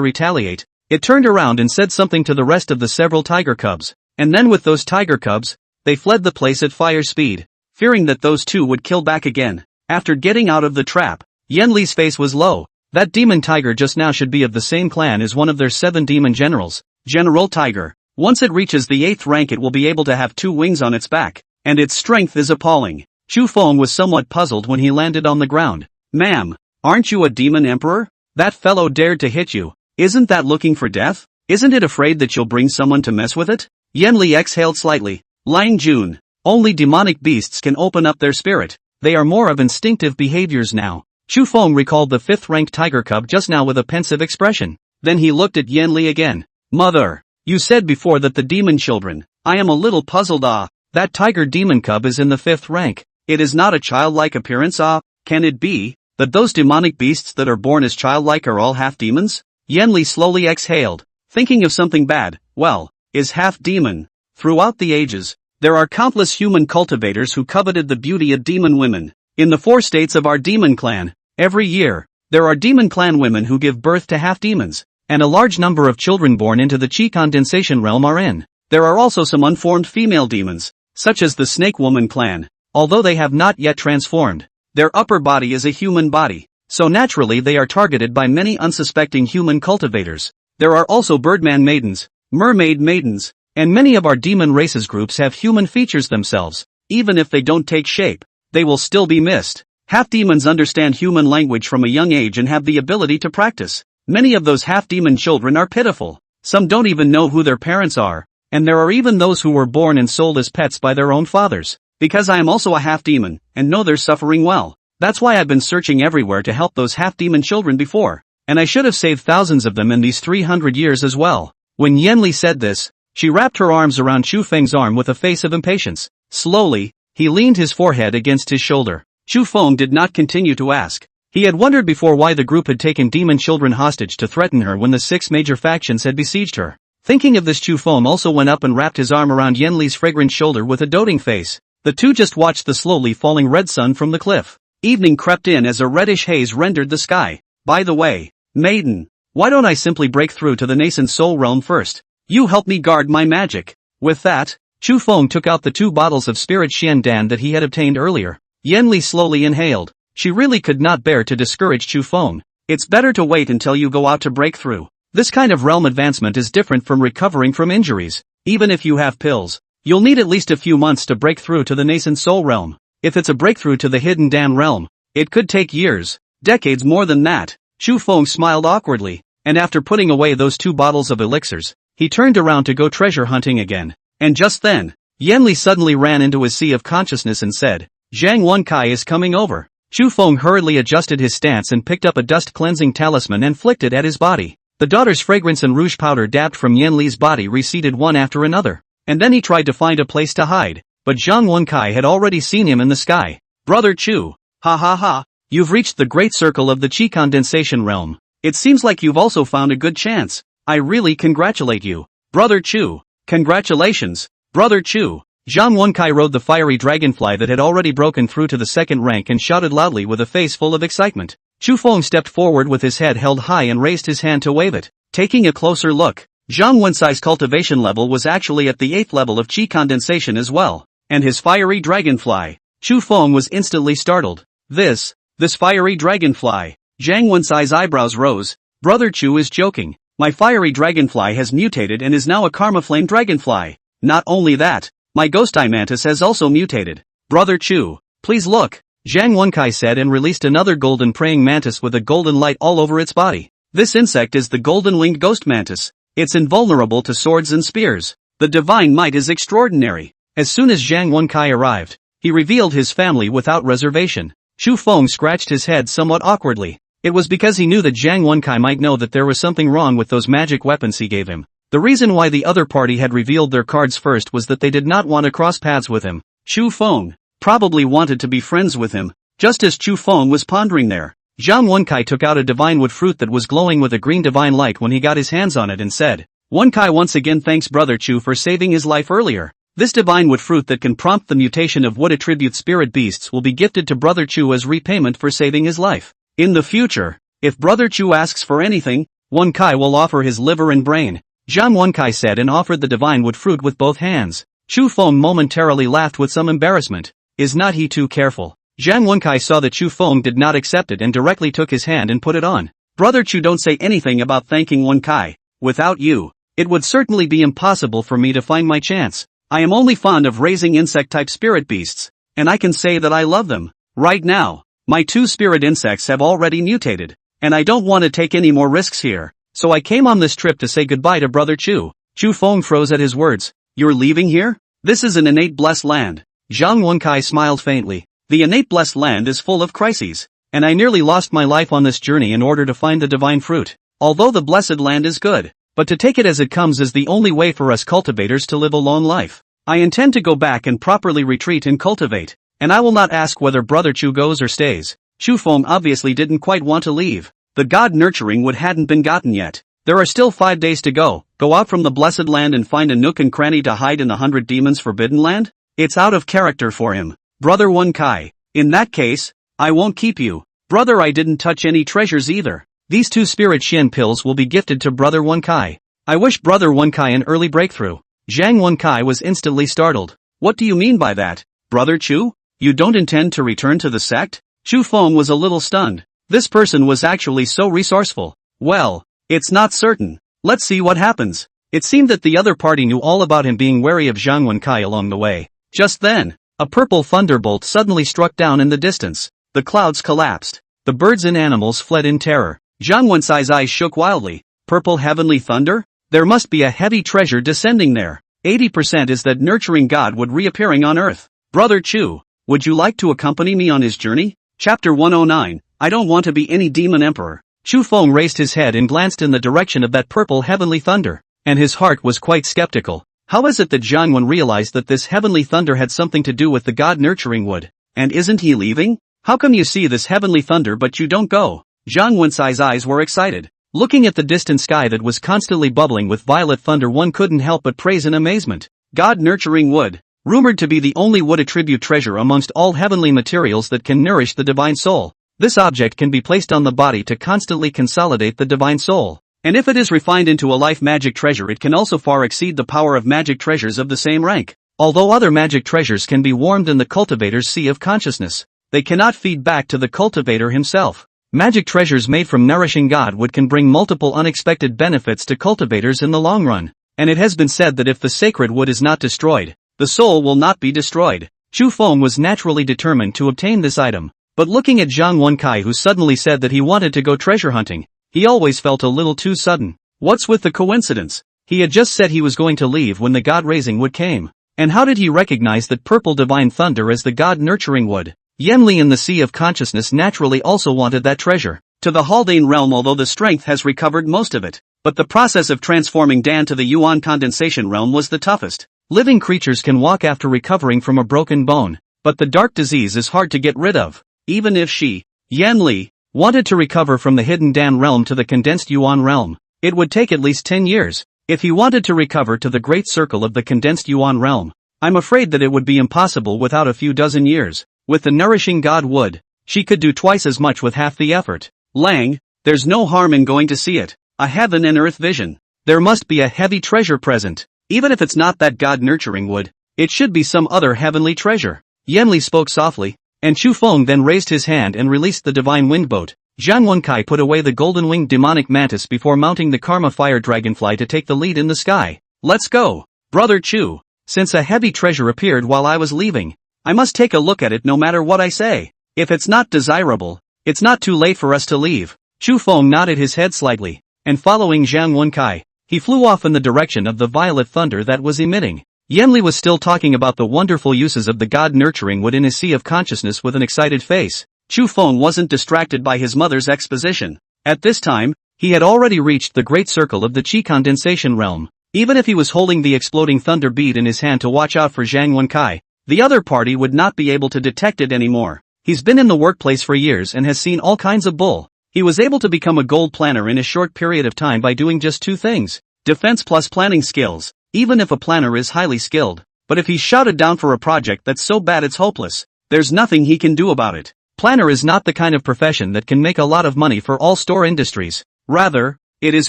Speaker 1: retaliate, it turned around and said something to the rest of the several tiger cubs, and then with those tiger cubs, they fled the place at fire speed, fearing that those two would kill back again. After getting out of the trap, Yanli's face was low. That demon tiger just now should be of the same clan as one of their 7 demon generals, General Tiger. Once it reaches the 8th rank it will be able to have 2 wings on its back, and its strength is appalling. Shu Feng was somewhat puzzled when he landed on the ground. Ma'am, aren't you a demon emperor? That fellow dared to hit you. Isn't that looking for death? Isn't it afraid that you'll bring someone to mess with it? Yanli exhaled slightly. Lang Jun, only demonic beasts can open up their spirit. They are more of instinctive behaviors now. Shu Feng recalled the 5th-ranked tiger cub just now with a pensive expression. Then he looked at Yanli again. Mother, you said before that the demon children. I am a little puzzled. That tiger demon cub is in the 5th rank. It is not a childlike appearance. Can it be that those demonic beasts that are born as childlike are all half demons? Yanli slowly exhaled, thinking of something bad. Well, is half demon. Throughout the ages, there are countless human cultivators who coveted the beauty of demon women. In the 4 states of our demon clan, every year, there are demon clan women who give birth to half-demons, and a large number of children born into the chi condensation realm are in. There are also some unformed female demons, such as the Snake Woman clan, although they have not yet transformed. Their upper body is a human body, so naturally they are targeted by many unsuspecting human cultivators. There are also Birdman maidens, Mermaid maidens, and many of our demon races groups have human features themselves. Even if they don't take shape, they will still be missed. Half-demons understand human language from a young age and have the ability to practice. Many of those half-demon children are pitiful. Some don't even know who their parents are, and there are even those who were born and sold as pets by their own fathers. Because I am also a half-demon, and know they're suffering well. That's why I've been searching everywhere to help those half-demon children before, and I should have saved thousands of them in these 300 years as well. When Yanli said this, she wrapped her arms around Shu Feng's arm with a face of impatience. Slowly, he leaned his forehead against his shoulder. Shu Feng did not continue to ask. He had wondered before why the group had taken demon children hostage to threaten her when the 6 major factions had besieged her. Thinking of this, Shu Feng also went up and wrapped his arm around Yanli's fragrant shoulder with a doting face. The two just watched the slowly falling red sun from the cliff. Evening crept in as a reddish haze rendered the sky. By the way, maiden, why don't I simply break through to the nascent soul realm first? You help me guard my magic. With that, Shu Feng took out the 2 bottles of spirit Xiandan that he had obtained earlier. Yanli slowly inhaled. She really could not bear to discourage Shu Feng. It's better to wait until you go out to break through. This kind of realm advancement is different from recovering from injuries. Even if you have pills, you'll need at least a few months to break through to the nascent soul realm. If it's a breakthrough to the hidden Dan realm, it could take years, decades more than that. Shu Feng smiled awkwardly, and after putting away those 2 bottles of elixirs, he turned around to go treasure hunting again. And just then, Yanli suddenly ran into his sea of consciousness and said, Zhang Wenkai is coming over. Shu Feng hurriedly adjusted his stance and picked up a dust-cleansing talisman and flicked it at his body. The daughter's fragrance and rouge powder dabbed from Yanli's body receded one after another, and then he tried to find a place to hide, but Zhang Wenkai had already seen him in the sky. Brother Chu, ha ha ha, you've reached the great circle of the chi condensation realm. It seems like you've also found a good chance. I really congratulate you. Brother Chu, congratulations, Brother Chu. Zhang Wenkai rode the fiery dragonfly that had already broken through to the 2nd rank and shouted loudly with a face full of excitement. Shu Feng stepped forward with his head held high and raised his hand to wave it. Taking a closer look, Zhang Wenkai's cultivation level was actually at the 8th level of chi condensation as well, and his fiery dragonfly. Shu Feng was instantly startled. This fiery dragonfly. Zhang Wenkai's eyebrows rose. Brother Chu is joking. My fiery dragonfly has mutated and is now a karma flame dragonfly. Not only that, my ghost eye mantis has also mutated. Brother Chu, Please look, Zhang Wenkai said and released another golden praying mantis with a golden light all over its body. This insect is the golden-winged ghost mantis. It's invulnerable to swords and spears. The divine might is extraordinary. As soon as Zhang Wenkai arrived, he revealed his family without reservation. Chu Feng scratched his head somewhat awkwardly. It was because he knew that Zhang Wenkai might know that there was something wrong with those magic weapons he gave him. The reason why the other party had revealed their cards first was that they did not want to cross paths with him. Chu Feng probably wanted to be friends with him. Just as Chu Feng was pondering there, Zhang Wenkai took out a divine wood fruit that was glowing with a green divine light when he got his hands on it and said, Wenkai once again thanks Brother Chu for saving his life earlier. This divine wood fruit that can prompt the mutation of wood attribute spirit beasts will be gifted to Brother Chu as repayment for saving his life. In the future, if Brother Chu asks for anything, Wenkai will offer his liver and brain. Zhang Wenkai said and offered the divine wood fruit with both hands. Chu Feng momentarily laughed with some embarrassment. Is not he too careful? Zhang Wenkai saw that Chu Feng did not accept it and directly took his hand and put it on. Brother Chu, don't say anything about thanking Wenkai. Without you, it would certainly be impossible for me to find my chance. I am only fond of raising insect-type spirit beasts, and I can say that I love them. Right now, my 2 spirit insects have already mutated, and I don't want to take any more risks here, so I came on this trip to say goodbye to Brother Chu. Chu Feng froze at his words. You're leaving here? This is an innate blessed land. Zhang Wenkai smiled faintly. The innate blessed land is full of crises, and I nearly lost my life on this journey in order to find the divine fruit. Although the blessed land is good, but to take it as it comes is the only way for us cultivators to live a long life. I intend to go back and properly retreat and cultivate, and I will not ask whether Brother Chu goes or stays. Chu Feng obviously didn't quite want to leave. The god nurturing wood hadn't been gotten yet. There are still 5 days to go. Go out from the blessed land and find a nook and cranny to hide in the 100 demons forbidden land? It's out of character for him. Brother Wenkai. In that case, I won't keep you. Brother, I didn't touch any treasures either. These 2 spirit Shin pills will be gifted to Brother Wenkai. I wish Brother Wenkai an early breakthrough. Zhang Wenkai was instantly startled. What do you mean by that? Brother Chu? You don't intend to return to the sect? Chu Feng was a little stunned. This person was actually so resourceful. Well, it's not certain. Let's see what happens. It seemed that the other party knew all about him being wary of Zhang Wenkai along the way. Just then, a purple thunderbolt suddenly struck down in the distance. The clouds collapsed. The birds and animals fled in terror. Zhang Wencai's eyes shook wildly. Purple heavenly thunder? There must be a heavy treasure descending there. 80% is that nurturing god would reappearing on earth. Brother Chu, would you like to accompany me on his journey? Chapter 109, I don't want to be any demon emperor. Chu Feng raised his head and glanced in the direction of that purple heavenly thunder, and his heart was quite skeptical. How is it that Zhang Wen realized that this heavenly thunder had something to do with the god nurturing wood? And isn't he leaving? How come you see this heavenly thunder but you don't go? Zhang Wencai's eyes were excited. Looking at the distant sky that was constantly bubbling with violet thunder, one couldn't help but praise in amazement. God nurturing wood, rumored to be the only wood attribute treasure amongst all heavenly materials that can nourish the divine soul. This object can be placed on the body to constantly consolidate the divine soul. And if it is refined into a life magic treasure, it can also far exceed the power of magic treasures of the same rank. Although other magic treasures can be warmed in the cultivator's sea of consciousness, they cannot feed back to the cultivator himself. Magic treasures made from nourishing god wood can bring multiple unexpected benefits to cultivators in the long run. And it has been said that if the sacred wood is not destroyed, the soul will not be destroyed. Chu Feng was naturally determined to obtain this item. But looking at Zhang Wenkai, who suddenly said that he wanted to go treasure hunting, he always felt a little too sudden. What's with the coincidence? He had just said he was going to leave when the god raising wood came. And how did he recognize that purple divine thunder as the god nurturing wood? Yenli in the Sea of Consciousness naturally also wanted that treasure. To the Haldane realm, although the strength has recovered most of it. But the process of transforming Dan to the Yuan condensation realm was the toughest. Living creatures can walk after recovering from a broken bone, but the dark disease is hard to get rid of. Even if she, Yenli, wanted to recover from the hidden Dan realm to the condensed Yuan realm, it would take at least 10 years. If he wanted to recover to the great circle of the condensed Yuan realm, I'm afraid that it would be impossible without a few dozen years. With the nourishing god wood, she could do twice as much with half the effort. Lang, there's no harm in going to see it. A heaven and earth vision. There must be a heavy treasure present. Even if it's not that god nurturing wood, it should be some other heavenly treasure. Yenli spoke softly, and Chu Feng then raised his hand and released the divine wind boat. Zhang Wenkai put away the golden-winged demonic mantis before mounting the karma fire dragonfly to take the lead in the sky. Let's go, Brother Chu. Since a heavy treasure appeared while I was leaving, I must take a look at it no matter what I say. If it's not desirable, it's not too late for us to leave. Chu Feng nodded his head slightly, and following Zhang Wenkai, he flew off in the direction of the violet thunder that was emitting. Yanli was still talking about the wonderful uses of the god nurturing wood in his sea of consciousness with an excited face. Chu Feng wasn't distracted by his mother's exposition. At this time, he had already reached the great circle of the chi condensation realm. Even if he was holding the exploding thunder bead in his hand to watch out for Zhang Wenkai, the other party would not be able to detect it anymore. He's been in the workplace for years and has seen all kinds of bull. He was able to become a gold planner in a short period of time by doing just two things: defense plus planning skills, even if a planner is highly skilled. But if he's shouted down for a project that's so bad it's hopeless, there's nothing he can do about it. Planner is not the kind of profession that can make a lot of money for all store industries. Rather, it is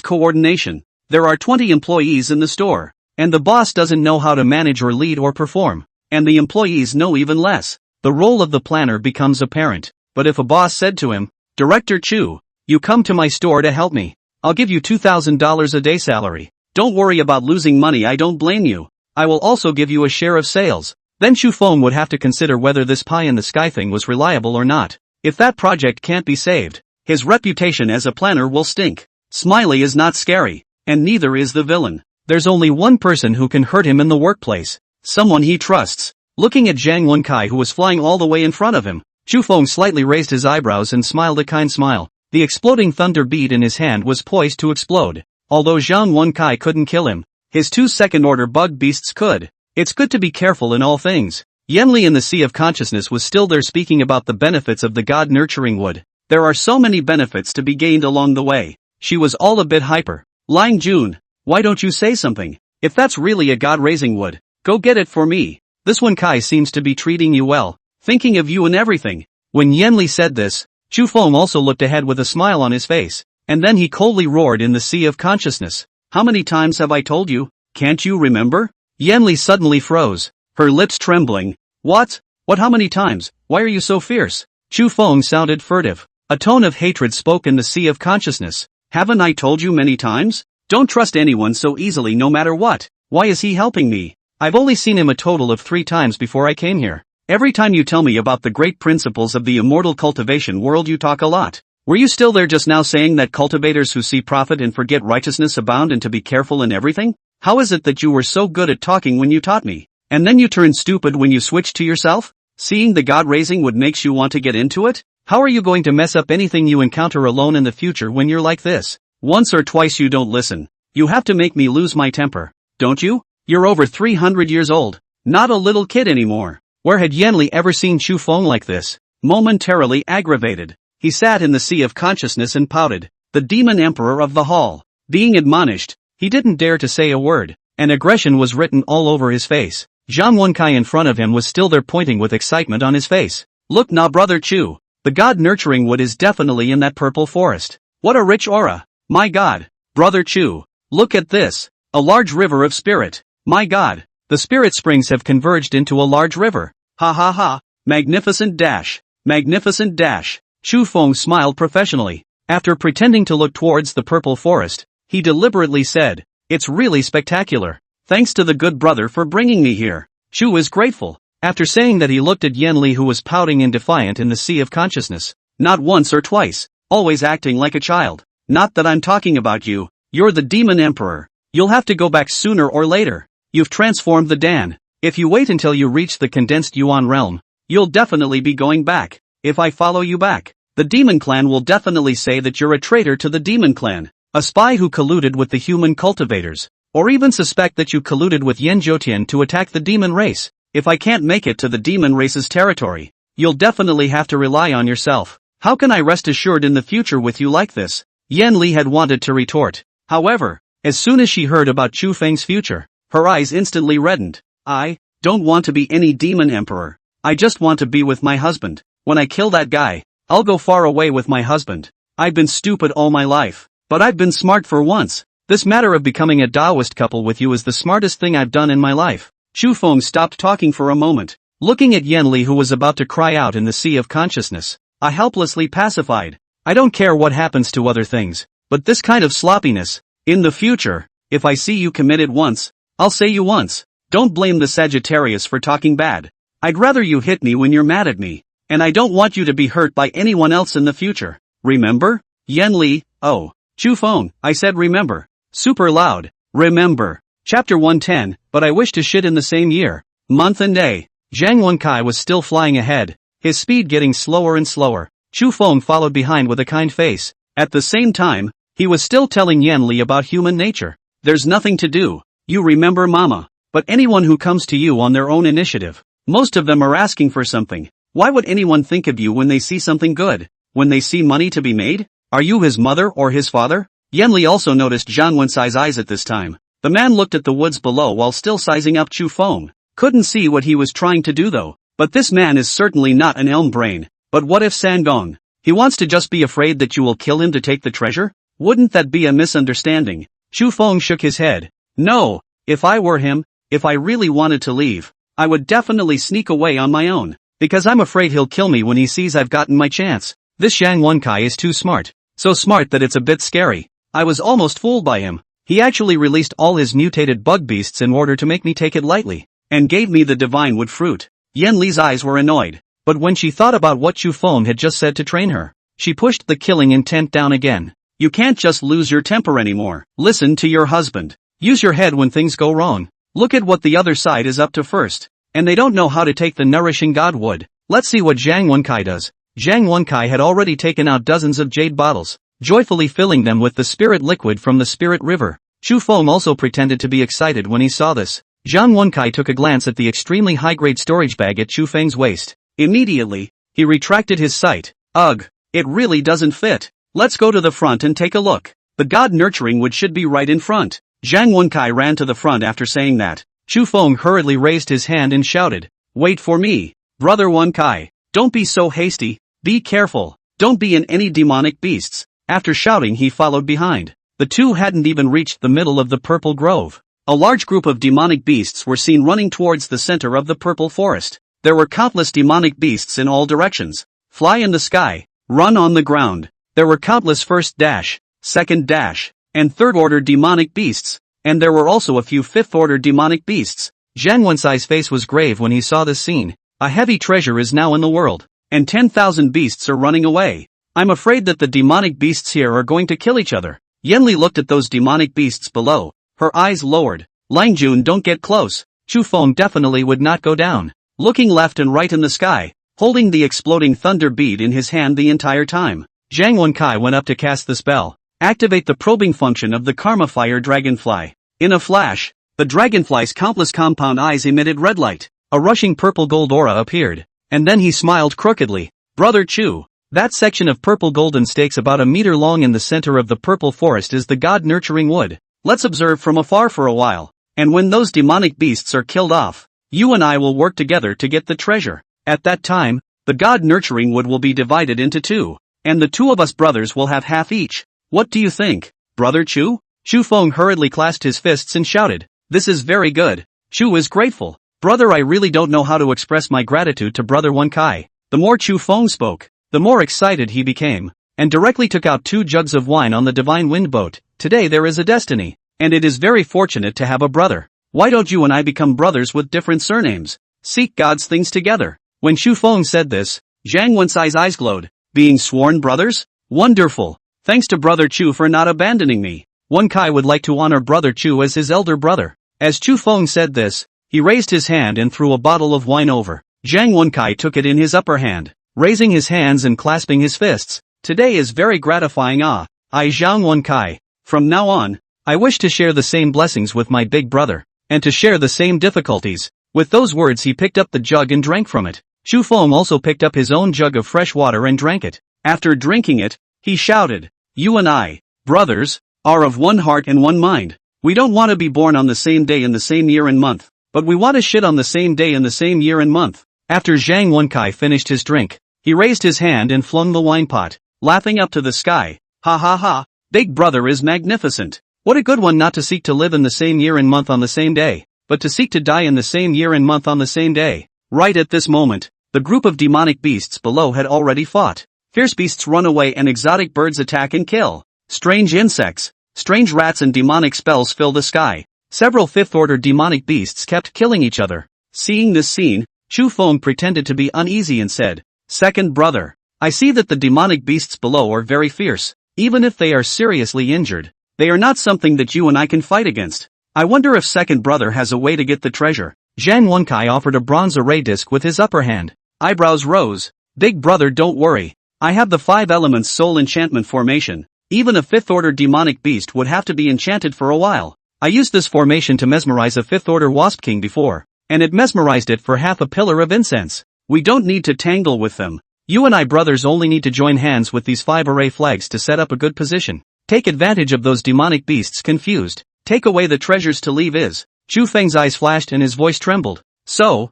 Speaker 1: coordination. There are 20 employees in the store, and the boss doesn't know how to manage or lead or perform, and the employees know even less. The role of the planner becomes apparent. But if a boss said to him, "Director Chu, you come to my store to help me. I'll give you $2,000 a day salary. Don't worry about losing money, I don't blame you. I will also give you a share of sales." Then Chu Feng would have to consider whether this pie in the sky thing was reliable or not. If that project can't be saved, his reputation as a planner will stink. Smiley is not scary, and neither is the villain. There's only one person who can hurt him in the workplace. Someone he trusts. Looking at Zhang Wenkai, who was flying all the way in front of him, Chu Feng slightly raised his eyebrows and smiled a kind smile. The exploding thunder bead in his hand was poised to explode. Although Zhang Wenkai couldn't kill him, his two second-order bug beasts could. It's good to be careful in all things. Yanli in the Sea of Consciousness was still there speaking about the benefits of the god nurturing wood. There are so many benefits to be gained along the way. She was all a bit hyper. Lying June, why don't you say something? If that's really a god-raising wood, go get it for me. This Wenkai seems to be treating you well, thinking of you and everything. When Yanli said this, Chu Feng also looked ahead with a smile on his face, and then he coldly roared in the Sea of Consciousness. How many times have I told you? Can't you remember? Yanli suddenly froze, her lips trembling. What? What, how many times? Why are you so fierce? Chu Feng sounded furtive. A tone of hatred spoke in the Sea of Consciousness. Haven't I told you many times? Don't trust anyone so easily no matter what. Why is he helping me? I've only seen him a total of 3 times before I came here. Every time you tell me about the great principles of the immortal cultivation world you talk a lot. Were you still there just now saying that cultivators who see profit and forget righteousness abound and to be careful in everything? How is it that you were so good at talking when you taught me, and then you turned stupid when you switched to yourself? Seeing the god-raising wood makes you want to get into it? How are you going to mess up anything you encounter alone in the future when you're like this? Once or twice you don't listen. You have to make me lose my temper, don't you? You're over 300 years old, not a little kid anymore. Where had Yanli ever seen Chu Feng like this? Momentarily aggravated, he sat in the Sea of Consciousness and pouted. The demon emperor of the hall. Being admonished, he didn't dare to say a word, and aggression was written all over his face. Zhang Wenkai in front of him was still there pointing with excitement on his face. Look now, brother Chu, the god nurturing wood is definitely in that purple forest. What a rich aura. My god. Brother Chu, look at this. A large river of spirit. My god. The spirit springs have converged into a large river. Ha ha ha. Magnificent dash. Magnificent dash. Chu Feng smiled professionally. After pretending to look towards the purple forest, he deliberately said, "It's really spectacular. Thanks to the good brother for bringing me here." Chu is grateful. After saying that, he looked at Yanli, who was pouting and defiant in the Sea of Consciousness. Not once or twice, always acting like a child. Not that I'm talking about you. You're the demon emperor. You'll have to go back sooner or later. You've transformed the Dan. If you wait until you reach the condensed Yuan realm, you'll definitely be going back. If I follow you back, the demon clan will definitely say that you're a traitor to the demon clan. A spy who colluded with the human cultivators, or even suspect that you colluded with Yen Zhoutian to attack the demon race. If I can't make it to the demon race's territory, you'll definitely have to rely on yourself. How can I rest assured in the future with you like this? Yan Li had wanted to retort. However, as soon as she heard about Chu Feng's future, her eyes instantly reddened. I don't want to be any demon emperor. I just want to be with my husband. When I kill that guy, I'll go far away with my husband. I've been stupid all my life, but I've been smart for once. This matter of becoming a Taoist couple with you is the smartest thing I've done in my life. Chu Feng stopped talking for a moment, looking at Yan Li, who was about to cry out in the Sea of Consciousness. I helplessly pacified. I don't care what happens to other things, but this kind of sloppiness. In the future, if I see you commit it once, I'll say you once. Don't blame the Sagittarius for talking bad. I'd rather you hit me when you're mad at me. And I don't want you to be hurt by anyone else in the future. Remember? Yen Li, oh. Chu Feng, I said remember. Super loud. Remember. Chapter 110, but I wish to shit in the same year, month and day. Zhang Wenkai was still flying ahead, his speed getting slower and slower. Chu Feng followed behind with a kind face. At the same time, he was still telling Yen Li about human nature. There's nothing to do. You remember mama. But anyone who comes to you on their own initiative, most of them are asking for something. Why would anyone think of you when they see something good? When they see money to be made? Are you his mother or his father? Yen Li also noticed Zhang Wencai's eyes at this time. The man looked at the woods below while still sizing up Chu Feng. Couldn't see what he was trying to do though. But this man is certainly not an elm brain. But what if Sangong? He wants to just be afraid that you will kill him to take the treasure? Wouldn't that be a misunderstanding? Chu Feng shook his head. No, if I were him, if I really wanted to leave, I would definitely sneak away on my own. Because I'm afraid he'll kill me when he sees I've gotten my chance. This Zhang Wenkai is too smart. So smart that it's a bit scary. I was almost fooled by him. He actually released all his mutated bug beasts in order to make me take it lightly. And gave me the divine wood fruit. Yen Li's eyes were annoyed. But when she thought about what Chu Feng had just said to train her, she pushed the killing intent down again. You can't just lose your temper anymore. Listen to your husband. Use your head when things go wrong. Look at what the other side is up to first. And they don't know how to take the nourishing god wood. Let's see what Zhang Wenkai does. Zhang Wenkai had already taken out dozens of jade bottles, joyfully filling them with the spirit liquid from the spirit river. Chu Feng also pretended to be excited when he saw this. Zhang Wenkai took a glance at the extremely high-grade storage bag at Chu Feng's waist. Immediately, he retracted his sight. Ugh, it really doesn't fit. Let's go to the front and take a look. The god nurturing wood should be right in front. Zhang Wenkai ran to the front after saying that. Chu Feng hurriedly raised his hand and shouted, Wait for me, brother Wenkai. Don't be so hasty, be careful, don't be in any demonic beasts. After shouting he followed behind. The two hadn't even reached the middle of the purple grove. A large group of demonic beasts were seen running towards the center of the purple forest. There were countless demonic beasts in all directions. Fly in the sky, run on the ground. There were countless first dash, second dash, and third order demonic beasts. And there were also a few fifth order demonic beasts. Zhang Wencai's face was grave when he saw this scene. A heavy treasure is now in the world. And 10,000 beasts are running away. I'm afraid that the demonic beasts here are going to kill each other. Yen Li looked at those demonic beasts below. Her eyes lowered. Lang Jun, don't get close. Chu Feng definitely would not go down. Looking left and right in the sky, holding the exploding thunder bead in his hand the entire time, Zhang Wenkai went up to cast the spell. Activate the probing function of the Karma Fire Dragonfly. In a flash, the dragonfly's countless compound eyes emitted red light. A rushing purple gold aura appeared. And then he smiled crookedly. Brother Chu, that section of purple golden stakes about a meter long in the center of the purple forest is the god nurturing wood. Let's observe from afar for a while. And when those demonic beasts are killed off, you and I will work together to get the treasure. At that time, the god nurturing wood will be divided into two. And the two of us brothers will have half each. What do you think, Brother Chu? Chu Feng hurriedly clasped his fists and shouted, This is very good. Chu is grateful. Brother, I really don't know how to express my gratitude to Brother Wenkai. The more Chu Feng spoke, the more excited he became, and directly took out 2 jugs of wine on the divine wind boat. Today there is a destiny, and it is very fortunate to have a brother. Why don't you and I become brothers with different surnames? Seek God's things together. When Chu Feng said this, Zhang Wencai's eyes glowed. Being sworn brothers? Wonderful. Thanks to Brother Chu for not abandoning me. Wenkai would like to honor Brother Chu as his elder brother. As Chu Feng said this, he raised his hand and threw a bottle of wine over. Zhang Wenkai took it in his upper hand, raising his hands and clasping his fists. Today is very gratifying. I, Zhang Wenkai. From now on, I wish to share the same blessings with my big brother, and to share the same difficulties. With those words he picked up the jug and drank from it. Chu Feng also picked up his own jug of fresh water and drank it. After drinking it, he shouted, You and I, brothers, are of one heart and one mind. We don't want to be born on the same day in the same year and month, but we want to shit on the same day in the same year and month. After Zhang Wenkai finished his drink, he raised his hand and flung the wine pot, laughing up to the sky. Ha ha ha, big brother is magnificent. What a good one not to seek to live in the same year and month on the same day, but to seek to die in the same year and month on the same day. Right at this moment, the group of demonic beasts below had already fought. Fierce beasts run away and exotic birds attack and kill. Strange insects, strange rats and demonic spells fill the sky. Several fifth-order demonic beasts kept killing each other. Seeing this scene, Chu Feng pretended to be uneasy and said, "Second brother, I see that the demonic beasts below are very fierce. Even if they are seriously injured, they are not something that you and I can fight against. I wonder if second brother has a way to get the treasure." Zhang Wenkai offered a bronze array disc with his upper hand. Eyebrows rose. "Big brother, don't worry. I have the 5 elements soul enchantment formation. Even a 5th order demonic beast would have to be enchanted for a while. I used this formation to mesmerize a 5th order wasp king before, and it mesmerized it for half a pillar of incense. We don't need to tangle with them. You and I brothers only need to join hands with these 5 array flags to set up a good position. Take advantage of those demonic beasts confused. Take away the treasures to leave is." Chu Feng's eyes flashed and his voice trembled. So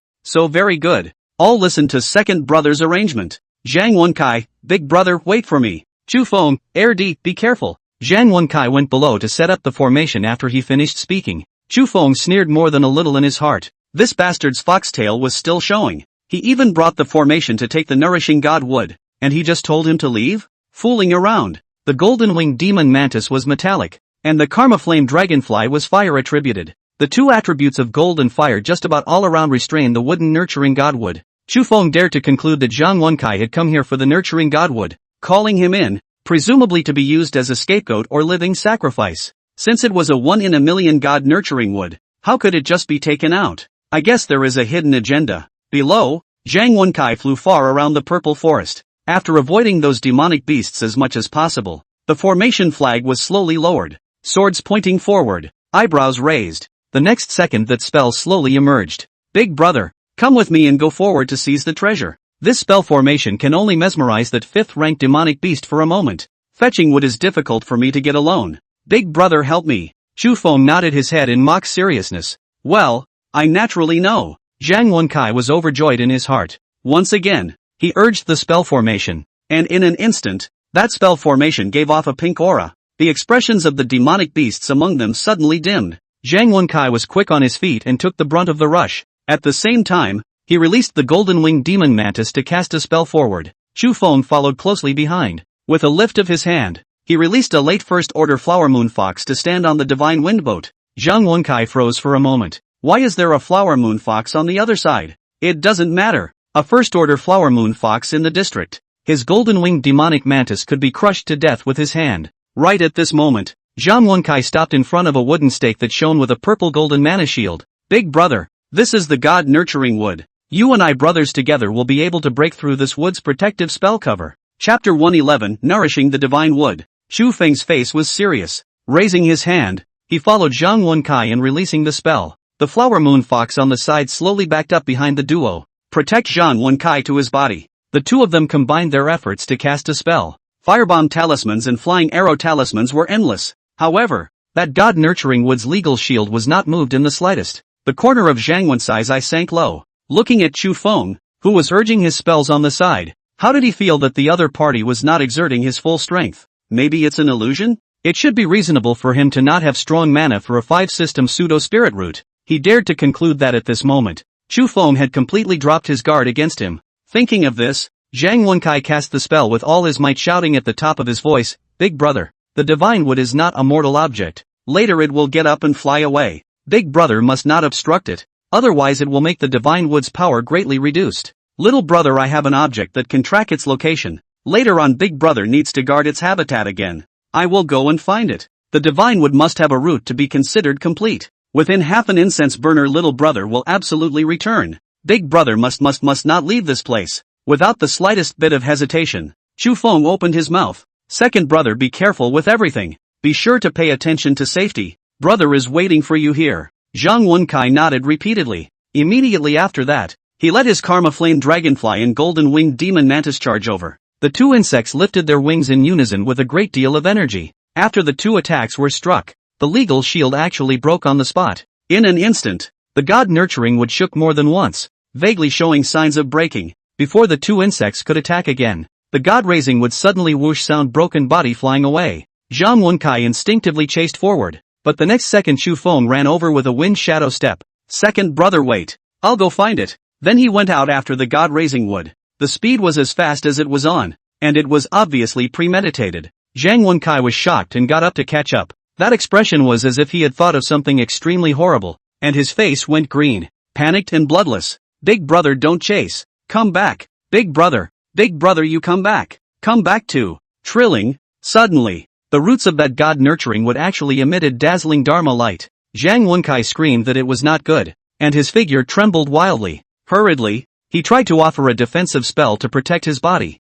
Speaker 1: very good. All listen to second brother's arrangement. Zhang Wenkai, big brother, wait for me. Chu Feng, RD, be careful. Zhang Wenkai went below to set up the formation after he finished speaking. Chu Feng sneered more than a little in his heart. This bastard's foxtail was still showing. He even brought the formation to take the nourishing god wood, and he just told him to leave? Fooling around. The golden-winged demon mantis was metallic, and the karma flame dragonfly was fire attributed. The 2 attributes of gold and fire just about all around restrained the wooden nurturing godwood. Chu Feng dared to conclude that Zhang Wenkai had come here for the nurturing godwood, calling him in, presumably to be used as a scapegoat or living sacrifice. Since it was a 1 in a million god nurturing wood, how could it just be taken out? I guess there is a hidden agenda. Below, Zhang Wenkai flew far around the purple forest. After avoiding those demonic beasts as much as possible, the formation flag was slowly lowered, swords pointing forward, eyebrows raised. The next second that spell slowly emerged. "Big brother, come with me and go forward to seize the treasure." This spell formation can only mesmerize that 5th rank demonic beast for a moment. Fetching wood is difficult for me to get alone. "Big brother, help me." Chu Feng nodded his head in mock seriousness. "Well, I naturally know." Zhang Wenkai was overjoyed in his heart. Once again, he urged the spell formation, and in an instant, that spell formation gave off a pink aura. The expressions of the demonic beasts among them suddenly dimmed. Zhang Wenkai was quick on his feet and took the brunt of the rush. At the same time, he released the golden-winged demon mantis to cast a spell forward. Chu Feng followed closely behind. With a lift of his hand, he released a late first-order flower moon fox to stand on the divine wind boat. Zhang Wenkai froze for a moment. Why is there a flower moon fox on the other side? It doesn't matter. A first-order flower moon fox in the district. His golden-winged demonic mantis could be crushed to death with his hand. Right at this moment, Zhang Wenkai stopped in front of a wooden stake that shone with a purple-golden mana shield. "Big brother, this is the god nurturing wood. You and I brothers together will be able to break through this wood's protective spell cover." Chapter 111, Nourishing the Divine Wood. Chu Feng's face was serious. Raising his hand, he followed Zhang Wenkai in releasing the spell. The flower moon fox on the side slowly backed up behind the duo. Protect Zhang Wenkai to his body. The 2 of them combined their efforts to cast a spell. Firebomb talismans and flying arrow talismans were endless. However, that god nurturing wood's legal shield was not moved in the slightest. The corner of Zhang Wencai's eye sank low, looking at Chu Feng, who was urging his spells on the side. How did he feel that the other party was not exerting his full strength? Maybe it's an illusion? It should be reasonable for him to not have strong mana for a 5-system pseudo-spirit root. He dared to conclude that at this moment, Chu Feng had completely dropped his guard against him. Thinking of this, Zhang Wenkai cast the spell with all his might, shouting at the top of his voice, "Big brother, the divine wood is not a mortal object. Later it will get up and fly away. Big brother must not obstruct it, otherwise it will make the divine wood's power greatly reduced. Little brother, I have an object that can track its location. Later on big brother needs to guard its habitat again. I will go and find it. The divine wood must have a root to be considered complete. Within half an incense burner little brother will absolutely return. Big brother must not leave this place." Without the slightest bit of hesitation, Chu Feng opened his mouth. "Second brother, be careful with everything. Be sure to pay attention to safety. Brother is waiting for you here." Zhang Wenkai nodded repeatedly. Immediately after that, he let his karma flame dragonfly and golden-winged demon mantis charge over. The 2 insects lifted their wings in unison with a great deal of energy. After the 2 attacks were struck, the legal shield actually broke on the spot. In an instant, the god nurturing wood shook more than once, vaguely showing signs of breaking. Before the 2 insects could attack again, the god raising would suddenly whoosh sound broken body flying away. Zhang Wenkai instinctively chased forward, but the next second Chu Feng ran over with a wind shadow step. "Second brother, wait. I'll go find it." Then he went out after the god raising wood. The speed was as fast as it was on, and it was obviously premeditated. Zhang Wenkai was shocked and got up to catch up. That expression was as if he had thought of something extremely horrible, and his face went green, panicked and bloodless. Big brother, don't chase. Come back. Big brother you come back. Come back too. Trilling. Suddenly, the roots of that god-nurturing wood actually emitted dazzling dharma light. Zhang Wenkai screamed that it was not good, and his figure trembled wildly. Hurriedly, he tried to offer a defensive spell to protect his body.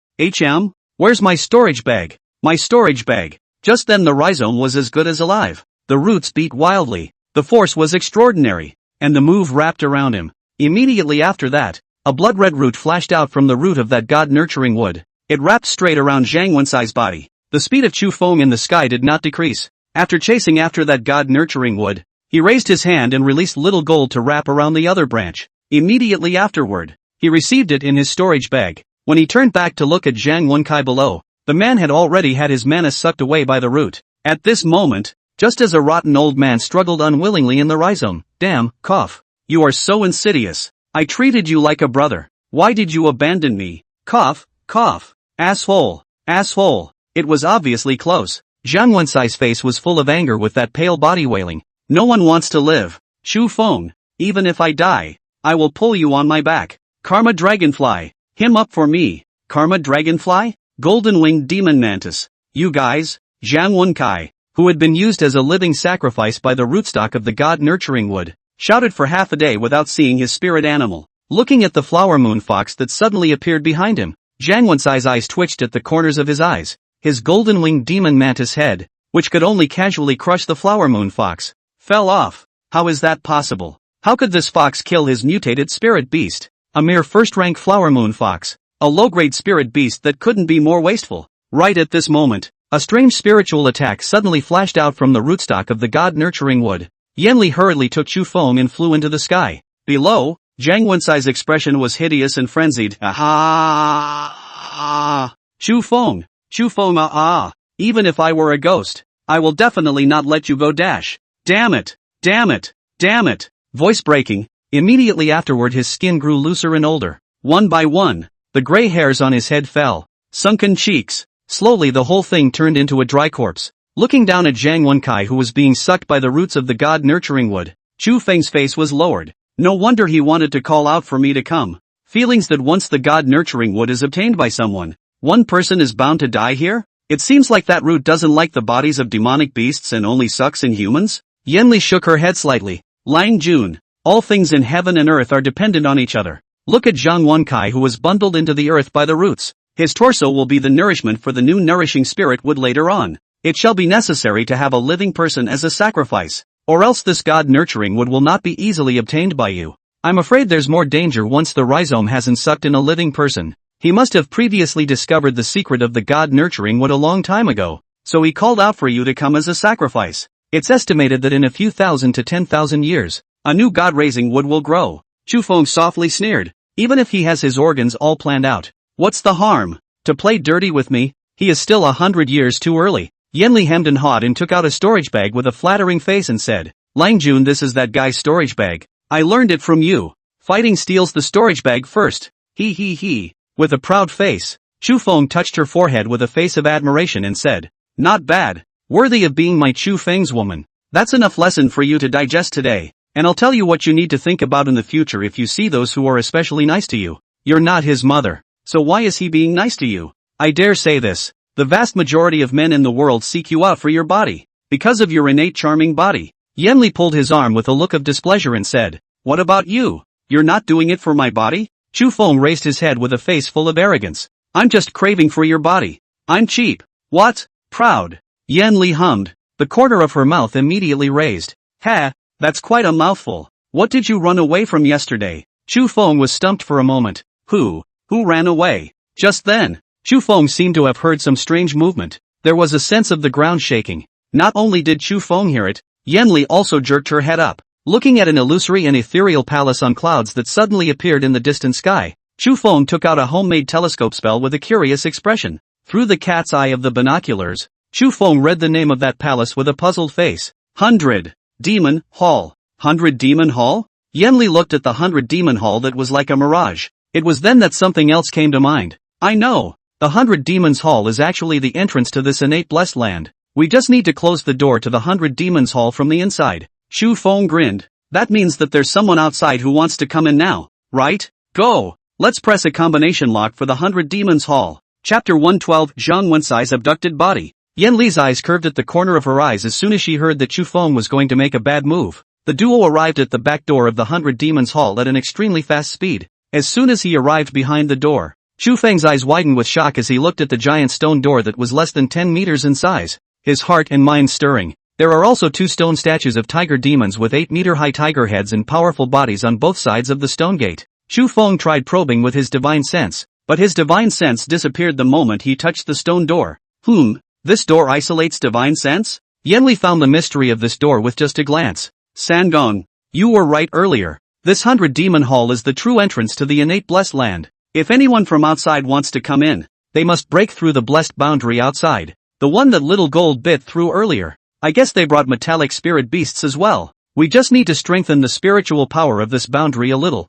Speaker 1: Where's my storage bag? My storage bag. Just then the rhizome was as good as alive. The roots beat wildly. The force was extraordinary, and the move wrapped around him. Immediately after that, a blood-red root flashed out from the root of that god-nurturing wood. It wrapped straight around Zhang Wencai's body. The speed of Chu Feng in the sky did not decrease. After chasing after that god-nurturing wood, he raised his hand and released little gold to wrap around the other branch. Immediately afterward, he received it in his storage bag. When he turned back to look at Zhang Wenkai below, the man had already had his mana sucked away by the root. At this moment, just as a rotten old man struggled unwillingly in the rhizome, damn, cough. You are so insidious. I treated you like a brother. Why did you abandon me? Cough, cough. Asshole, asshole. It was obviously close. Zhang Wencai's face was full of anger with that pale body wailing. No one wants to live. Chu Feng, even if I die, I will pull you on my back. Karma Dragonfly, him up for me. Karma Dragonfly? Golden-winged demon mantis. You guys? Zhang Wenkai, who had been used as a living sacrifice by the rootstock of the god-nurturing wood, shouted for half a day without seeing his spirit animal. Looking at the flower moon fox that suddenly appeared behind him, Zhang Wencai's eyes twitched at the corners of his eyes. His golden-winged demon mantis head, which could only casually crush the flower moon fox, fell off. How is that possible? How could this fox kill his mutated spirit beast? A mere first-rank flower moon fox. A low-grade spirit beast that couldn't be more wasteful. Right at this moment, a strange spiritual attack suddenly flashed out from the rootstock of the god-nurturing wood. Yanli hurriedly took Chu Feng and flew into the sky. Below, Zhang Wencai's expression was hideous and frenzied. Ah! Chu Feng, even if I were a ghost, I will definitely not let you go dash. Damn it, damn it, damn it. Voice breaking. Immediately afterward his skin grew looser and older. One by one, the gray hairs on his head fell. Sunken cheeks. Slowly the whole thing turned into a dry corpse. Looking down at Zhang Wenkai who was being sucked by the roots of the god-nurturing wood, Chu Feng's face was lowered. No wonder he wanted to call out for me to come. Feelings that once the god-nurturing wood is obtained by someone, one person is bound to die here? It seems like that root doesn't like the bodies of demonic beasts and only sucks in humans? Yanli shook her head slightly. Lang Jun, all things in heaven and earth are dependent on each other. Look at Zhang Wenkai who was bundled into the earth by the roots. His torso will be the nourishment for the new nourishing spirit wood later on. It shall be necessary to have a living person as a sacrifice, or else this god-nurturing wood will not be easily obtained by you. I'm afraid there's more danger once the rhizome hasn't sucked in a living person. He must have previously discovered the secret of the god-nurturing wood a long time ago, so he called out for you to come as a sacrifice. It's estimated that in a few thousand to 10,000 years, a new god-raising wood will grow. Chu Feng softly sneered. Even if he has his organs all planned out, what's the harm? To play dirty with me? He is still 100 years too early. Yanli hemmed and hawed and took out a storage bag with a flattering face and said, Lang Jun, this is that guy's storage bag. I learned it from you. Fighting steals the storage bag first. He. With a proud face, Chu Feng touched her forehead with a face of admiration and said, not bad. Worthy of being my Chu Feng's woman. That's enough lesson for you to digest today, and I'll tell you what you need to think about in the future if you see those who are especially nice to you. You're not his mother, so why is he being nice to you? I dare say this, the vast majority of men in the world seek you out for your body, because of your innate charming body. Yanli pulled his arm with a look of displeasure and said, what about you? You're not doing it for my body? Chu Feng raised his head with a face full of arrogance. I'm just craving for your body. I'm cheap. What? Proud. Yanli hummed. The corner of her mouth immediately raised. Ha, that's quite a mouthful. What did you run away from yesterday? Chu Feng was stumped for a moment. Who ran away? Just then, Chu Feng seemed to have heard some strange movement. There was a sense of the ground shaking. Not only did Chu Feng hear it, Yanli also jerked her head up, looking at an illusory and ethereal palace on clouds that suddenly appeared in the distant sky. Chu Feng took out a homemade telescope spell with a curious expression. Through the cat's eye of the binoculars, Chu Feng read the name of that palace with a puzzled face. 100 Demon Hall. 100 Demon Hall? Yanli looked at the 100 Demon Hall that was like a mirage. It was then that something else came to mind. I know. The 100 Demons Hall is actually the entrance to this innate blessed land. We just need to close the door to the 100 Demons Hall from the inside. Chu Feng grinned. That means that there's someone outside who wants to come in now. right? Go! Let's press a combination lock for the 100 Demons Hall. Chapter 112 Zhang Wencai's abducted body. Yan Li's eyes curved at the corner of her eyes as soon as she heard that Chu Feng was going to make a bad move. The duo arrived at the back door of the 100 Demons Hall at an extremely fast speed. As soon as he arrived behind the door, Chu Feng's eyes widened with shock as he looked at the giant stone door that was less than 10 meters in size, his heart and mind stirring. There are also 2 stone statues of tiger demons with 8-meter-high tiger heads and powerful bodies on both sides of the stone gate. Chu Feng tried probing with his divine sense, but his divine sense disappeared the moment he touched the stone door. This door isolates divine sense? Yan Li found the mystery of this door with just a glance. Sangong, you were right earlier. This 100 Demon Hall is the true entrance to the innate blessed land. If anyone from outside wants to come in, they must break through the blessed boundary outside, the one that little gold bit through earlier. I guess they brought metallic spirit beasts as well. We just need to strengthen the spiritual power of this boundary a little.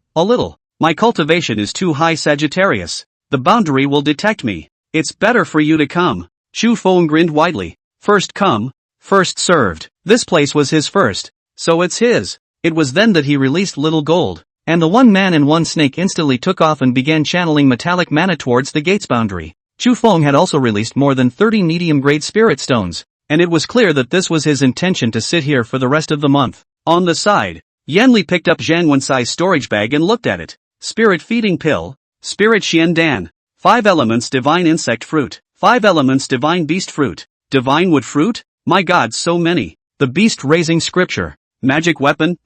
Speaker 1: My cultivation is too high, Sagittarius. The boundary will detect me. It's better for you to come. Chu Feng grinned widely. First come, first served. This place was his first, so it's his. It was then that he released little gold, and the one man and one snake instantly took off and began channeling metallic mana towards the gate's boundary. Chu Feng had also released more than 30 medium-grade spirit stones, and it was clear that this was his intention to sit here for the rest of the month. On the side, Yan Li picked up Zhang Wencai's storage bag and looked at it. Spirit feeding pill, spirit xian dan, 5 elements divine insect fruit, 5 elements divine beast fruit, divine wood fruit, my god, so many. The beast raising scripture, magic weapon,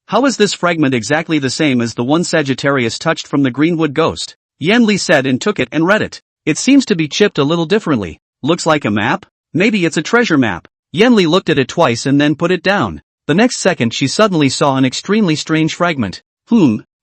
Speaker 1: How is this fragment exactly the same as the one Sagittarius touched from the greenwood ghost? Yan Li said and took it and read it. It seems to be chipped a little differently. Looks like a map? Maybe it's a treasure map. Yan Li looked at it twice and then put it down. The next second she suddenly saw an extremely strange fragment.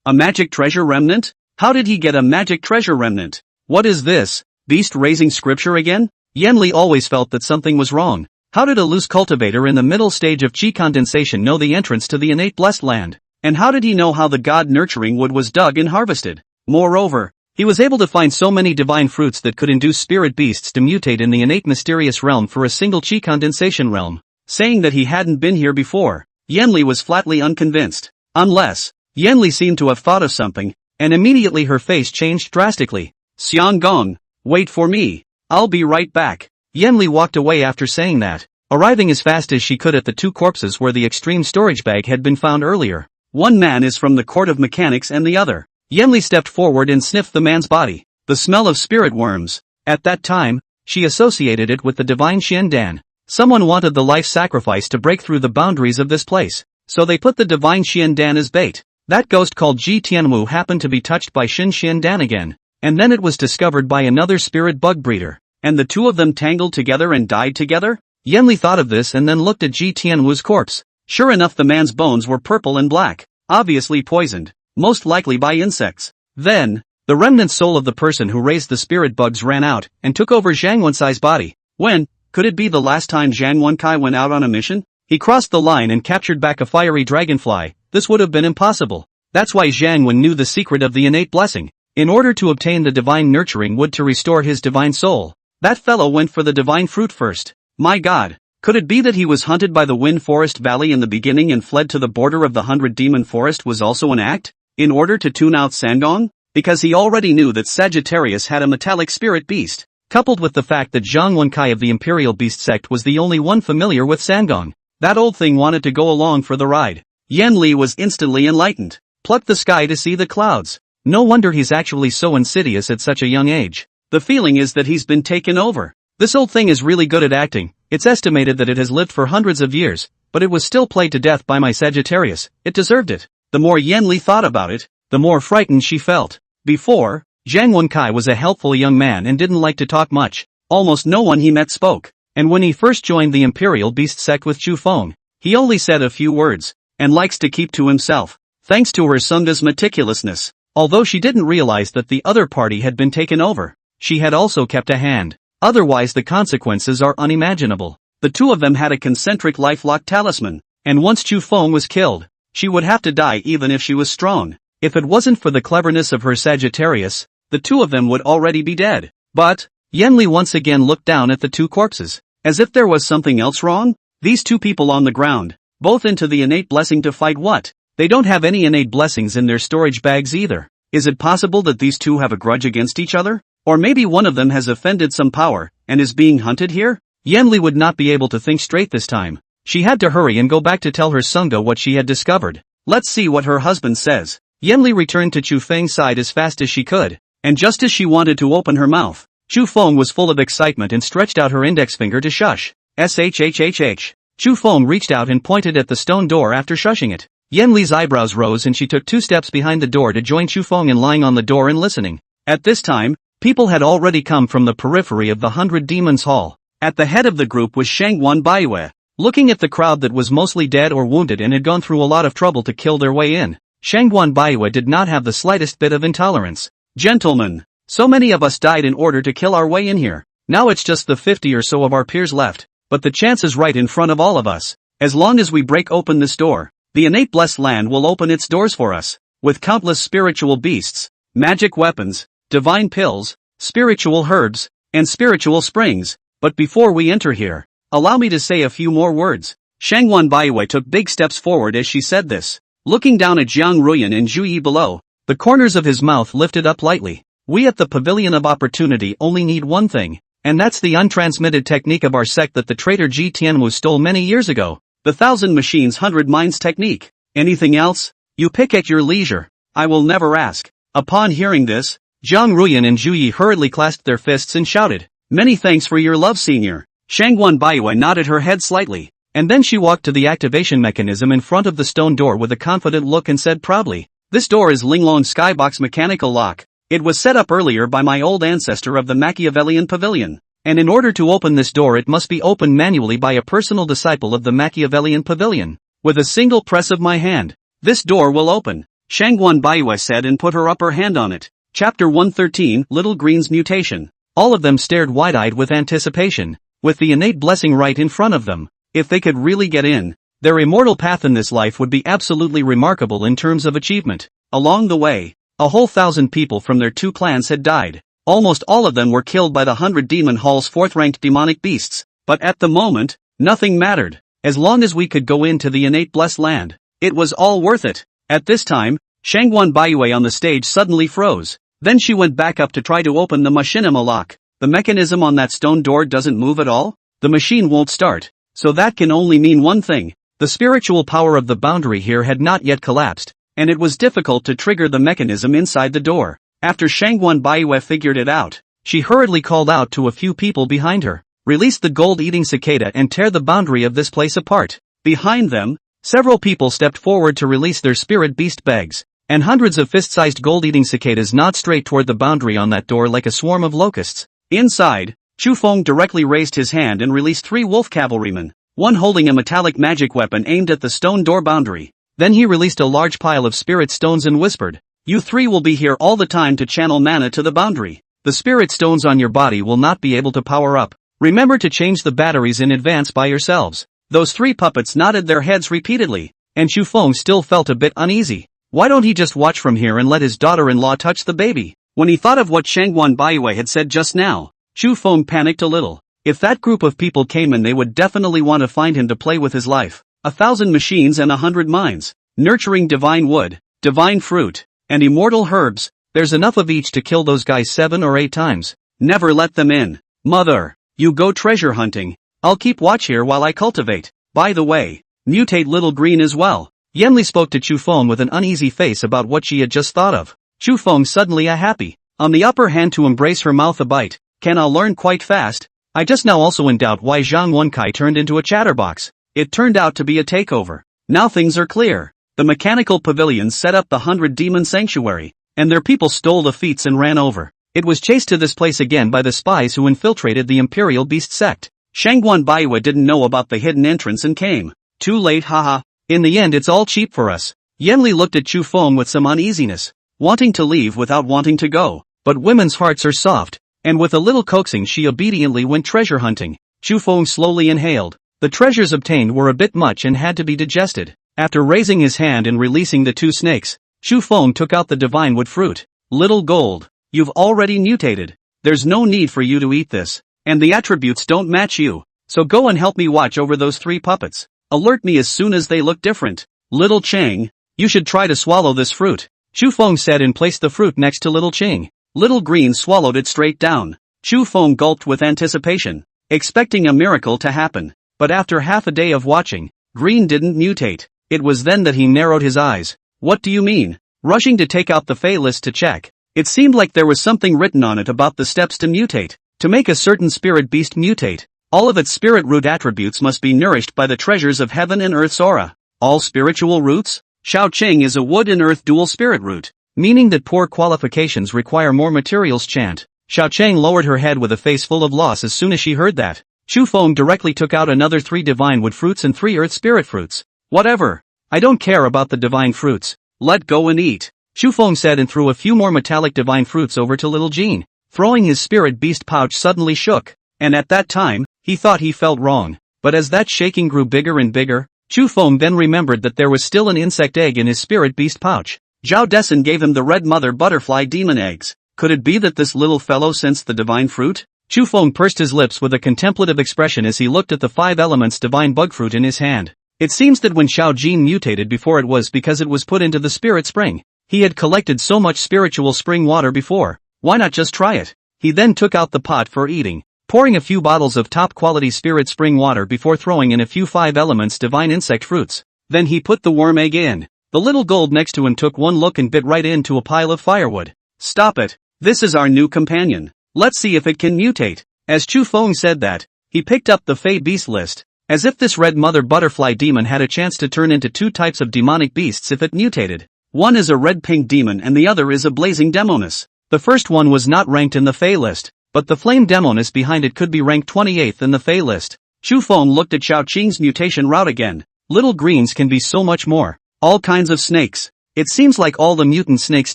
Speaker 1: A magic treasure remnant? How did he get a magic treasure remnant? What is this? Beast raising scripture again? Yan Li always felt that something was wrong. How did a loose cultivator in the middle stage of chi condensation know the entrance to the innate blessed land? And how did he know how the god nurturing wood was dug and harvested? Moreover, he was able to find so many divine fruits that could induce spirit beasts to mutate in the innate mysterious realm for a single chi condensation realm. Saying that he hadn't been here before, Yan Li was flatly unconvinced. Unless, Yan Li seemed to have thought of something, and immediately her face changed drastically. Xiang Gong, wait for me. I'll be right back. Yan Li walked away after saying that, arriving as fast as she could at the 2 corpses where the extreme storage bag had been found earlier. One man is from the court of mechanics and the other. Yan Li stepped forward and sniffed the man's body. The smell of spirit worms. At that time, she associated it with the divine Xian Dan. Someone wanted the life sacrifice to break through the boundaries of this place, so they put the divine Xian Dan as bait. That ghost called Ji Tianwu happened to be touched by Xin Xian Dan again, and then it was discovered by another spirit bug breeder, and the 2 of them tangled together and died together? Yan Li thought of this and then looked at Ji Tianwu's corpse. Sure enough, the man's bones were purple and black, obviously poisoned, most likely by insects. Then, the remnant soul of the person who raised the spirit bugs ran out and took over Zhang Wencai's body. When? Could it be the last time Zhang Wencai went out on a mission? He crossed the line and captured back a fiery dragonfly. This would have been impossible. That's why Zhang Wen knew the secret of the innate blessing. In order to obtain the divine nurturing wood to restore his divine soul, that fellow went for the divine fruit first. My god, could it be that he was hunted by the Wind Forest Valley in the beginning and fled to the border of the 100 Demon Forest was also an act? In order to tune out Sangong? Because he already knew that Sagittarius had a metallic spirit beast, coupled with the fact that Zhang Wenkai of the Imperial Beast sect was the only one familiar with Sangong. That old thing wanted to go along for the ride. Yan Li was instantly enlightened. Pluck the sky to see the clouds. No wonder he's actually so insidious at such a young age. The feeling is that he's been taken over. This old thing is really good at acting. It's estimated that it has lived for hundreds of years, but it was still played to death by my Sagittarius. It deserved it. The more Yan Li thought about it, the more frightened she felt. Before, Zhang Wenkai was a helpful young man and didn't like to talk much. Almost no one he met spoke. And when he first joined the Imperial Beast sect with Chu Feng, he only said a few words, and likes to keep to himself. Thanks to her Sunda's meticulousness, although she didn't realize that the other party had been taken over, she had also kept a hand. Otherwise the consequences are unimaginable. The 2 of them had a concentric lifelock talisman, and once Chu Feng was killed, she would have to die even if she was strong. If it wasn't for the cleverness of her Sagittarius, the 2 of them would already be dead. But, Yan Li once again looked down at the 2 corpses, as if there was something else wrong. These 2 people on the ground, both into the innate blessing to fight what? They don't have any innate blessings in their storage bags either. Is it possible that these two have a grudge against each other? Or maybe one of them has offended some power, and is being hunted here? Yenli would not be able to think straight this time. She had to hurry and go back to tell her Sungdo what she had discovered. Let's see what her husband says. Yenli returned to Chu Feng's side as fast as she could, and just as she wanted to open her mouth, Chu Feng was full of excitement and stretched out her index finger to shush. Shhhh. Chu Feng reached out and pointed at the stone door after shushing it. Yenli's eyebrows rose and she took 2 steps behind the door to join Chu Feng in lying on the door and listening. At this time, people had already come from the periphery of the 100 Demons Hall. At the head of the group was Shangguan Baiyue. Looking at the crowd that was mostly dead or wounded and had gone through a lot of trouble to kill their way in, Shangguan Baiyue did not have the slightest bit of intolerance. Gentlemen, so many of us died in order to kill our way in here. Now it's just the 50 or so of our peers left, but the chance is right in front of all of us. As long as we break open this door, the innate blessed land will open its doors for us, with countless spiritual beasts, magic weapons, divine pills, spiritual herbs, and spiritual springs. But before we enter here, allow me to say a few more words. Shangguan Baiyue took big steps forward as she said this. Looking down at Jiang Ruyan and Zhu Yi below, the corners of his mouth lifted up lightly. We at the Pavilion of Opportunity only need one thing, and that's the untransmitted technique of our sect that the traitor Ji Tianwu stole many years ago. The 1,000 machines 100 minds technique. Anything else? You pick at your leisure. I will never ask. Upon hearing this, Jiang Ruyan and Zhu Yi hurriedly clasped their fists and shouted, "Many thanks for your love, senior." Shangguan Baiyue nodded her head slightly, and then she walked to the activation mechanism in front of the stone door with a confident look and said proudly, "This door is Linglong Skybox mechanical lock. It was set up earlier by my old ancestor of the Machiavellian Pavilion. And in order to open this door it must be opened manually by a personal disciple of the Machiavellian Pavilion. With a single press of my hand, this door will open," Shangguan Baiyue said and put her upper hand on it. Chapter 113, Little Green's Mutation. All of them stared wide-eyed with anticipation, with the innate blessing right in front of them. If they could really get in, their immortal path in this life would be absolutely remarkable in terms of achievement. Along the way, a whole 1,000 people from their 2 clans had died. Almost all of them were killed by the 100 Demon Hall's 4th-ranked demonic beasts. But at the moment, nothing mattered. As long as we could go into the innate blessed land, it was all worth it. At this time, Shangguan Baiyue on the stage suddenly froze. Then she went back up to try to open the machinima lock. The mechanism on that stone door doesn't move at all? The machine won't start. So that can only mean one thing. The spiritual power of the boundary here had not yet collapsed, and it was difficult to trigger the mechanism inside the door. After Shangguan Baiyue figured it out, she hurriedly called out to a few people behind her, "Release the gold-eating cicada and tear the boundary of this place apart." Behind them, several people stepped forward to release their spirit beast bags, and hundreds of fist-sized gold-eating cicadas gnawed straight toward the boundary on that door like a swarm of locusts. Inside, Chu Feng directly raised his hand and released 3 wolf cavalrymen, one holding a metallic magic weapon aimed at the stone door boundary. Then he released a large pile of spirit stones and whispered, "You 3 will be here all the time to channel mana to the boundary. The spirit stones on your body will not be able to power up. Remember to change the batteries in advance by yourselves." Those 3 puppets nodded their heads repeatedly, and Chu Feng still felt a bit uneasy. Why don't he just watch from here and let his daughter-in-law touch the baby? When he thought of what Shangguan Baiyue had said just now, Chu Feng panicked a little. If that group of people came in, they would definitely want to find him to play with his life. 1,000 machines and 100 minds, nurturing divine wood, divine fruit, and immortal herbs. There's enough of each to kill those guys 7 or 8 times. Never let them in. Mother, you go treasure hunting. I'll keep watch here while I cultivate. By the way, mutate Little Green as well. Yenli spoke to Chu Feng with an uneasy face about what she had just thought of. Chu Feng suddenly happy. On the upper hand to embrace her mouth a bite. Can I learn quite fast? I just now also in doubt why Zhang Wenkai turned into a chatterbox. It turned out to be a takeover. Now things are clear. The mechanical pavilion set up the 100 Demon Sanctuary, and their people stole the feats and ran over. It was chased to this place again by the spies who infiltrated the Imperial Beast sect. Shangguan Baiyue didn't know about the hidden entrance and came. Too late, haha. In the end it's all cheap for us. Yenli looked at Chu Feng with some uneasiness, wanting to leave without wanting to go. But women's hearts are soft, and with a little coaxing she obediently went treasure hunting. Chu Feng slowly inhaled. The treasures obtained were a bit much and had to be digested. After raising his hand and releasing the 2 snakes, Chu Feng took out the divine wood fruit. Little gold, you've already mutated. There's no need for you to eat this, and the attributes don't match you. So go and help me watch over those 3 puppets. Alert me as soon as they look different. Little Chang, You should try to swallow this fruit, Chu Feng said and placed the fruit next to Little Qing. Little Green swallowed it straight down. Chu Feng gulped with anticipation, expecting a miracle to happen. But after half a day of watching, Green didn't mutate. It was then that he narrowed his eyes. What do you mean? Rushing to take out the Fey list to check. It seemed like there was something written on it about the steps to mutate. To make a certain spirit beast mutate, all of its spirit root attributes must be nourished by the treasures of heaven and earth's aura. All spiritual roots? Shao Qing is a wood and earth dual spirit root, meaning that poor qualifications require more materials. Chant. Shao Qing lowered her head with a face full of loss as soon as she heard that. Chu Feng directly took out another 3 divine wood fruits and 3 earth spirit fruits. Whatever. I don't care about the divine fruits. Let go and eat, Chu Feng said and threw a few more metallic divine fruits over to Little Jean. Throwing his spirit beast pouch suddenly shook, and at that time, he thought he felt wrong. But as that shaking grew bigger and bigger, Chu Feng then remembered that there was still an insect egg in his spirit beast pouch. Zhao Dessen gave him the red mother butterfly demon eggs. Could it be that this little fellow sensed the divine fruit? Chu Feng pursed his lips with a contemplative expression as he looked at the 5 elements divine bug fruit in his hand. It seems that when Shao Jin mutated before, it was because it was put into the spirit spring. He had collected so much spiritual spring water before. Why not just try it? He then took out the pot for eating, pouring a few bottles of top quality spirit spring water before throwing in a few 5 elements divine insect fruits. Then he put the worm egg in. The little gold next to him took one look and bit right into a pile of firewood. Stop it. This is our new companion. Let's see if it can mutate. As Chu Feng said that, he picked up the Fey Beast list. As if this red mother butterfly demon had a chance to turn into 2 types of demonic beasts if it mutated. One is a red-pink demon and the other is a blazing demoness. The first one was not ranked in the Fey list, but the flame demoness behind it could be ranked 28th in the Fey list. Chu Feng looked at Shao Qing's mutation route again. Little greens can be so much more. All kinds of snakes. It seems like all the mutant snakes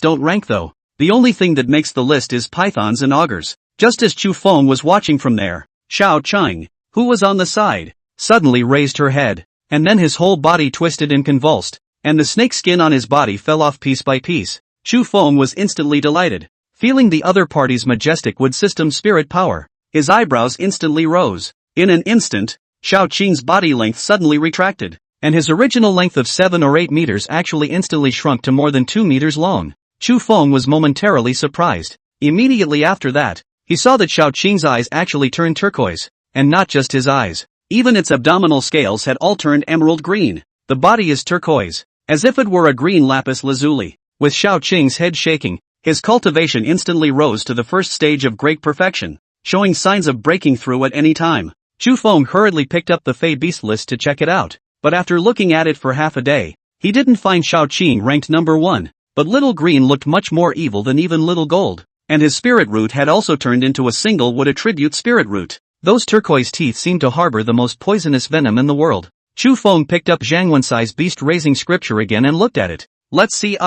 Speaker 1: don't rank though. The only thing that makes the list is pythons and augurs. Just as Chu Feng was watching from there, Shao Qing, who was on the side, suddenly raised her head, and then his whole body twisted and convulsed, and the snake skin on his body fell off piece by piece. Chu Feng was instantly delighted, feeling the other party's majestic wood system spirit power. His eyebrows instantly rose. In an instant, Shao Qing's body length suddenly retracted, and his original length of 7 or 8 meters actually instantly shrunk to more than 2 meters long. Chu Feng was momentarily surprised. Immediately after that, he saw that Shao Qing's eyes actually turned turquoise, and not just his eyes. Even its abdominal scales had all turned emerald green. The body is turquoise, as if it were a green lapis lazuli. With Shao Qing's head shaking, his cultivation instantly rose to the first stage of great perfection, showing signs of breaking through at any time. Chu Feng hurriedly picked up the Fey Beast list to check it out, but after looking at it for half a day, he didn't find Shao Qing ranked number 1. But Little Green looked much more evil than even Little Gold, and his spirit root had also turned into a single wood attribute spirit root. Those turquoise teeth seemed to harbor the most poisonous venom in the world. Chu Feng picked up Zhang Wenxai's beast-raising scripture again and looked at it. Let's see.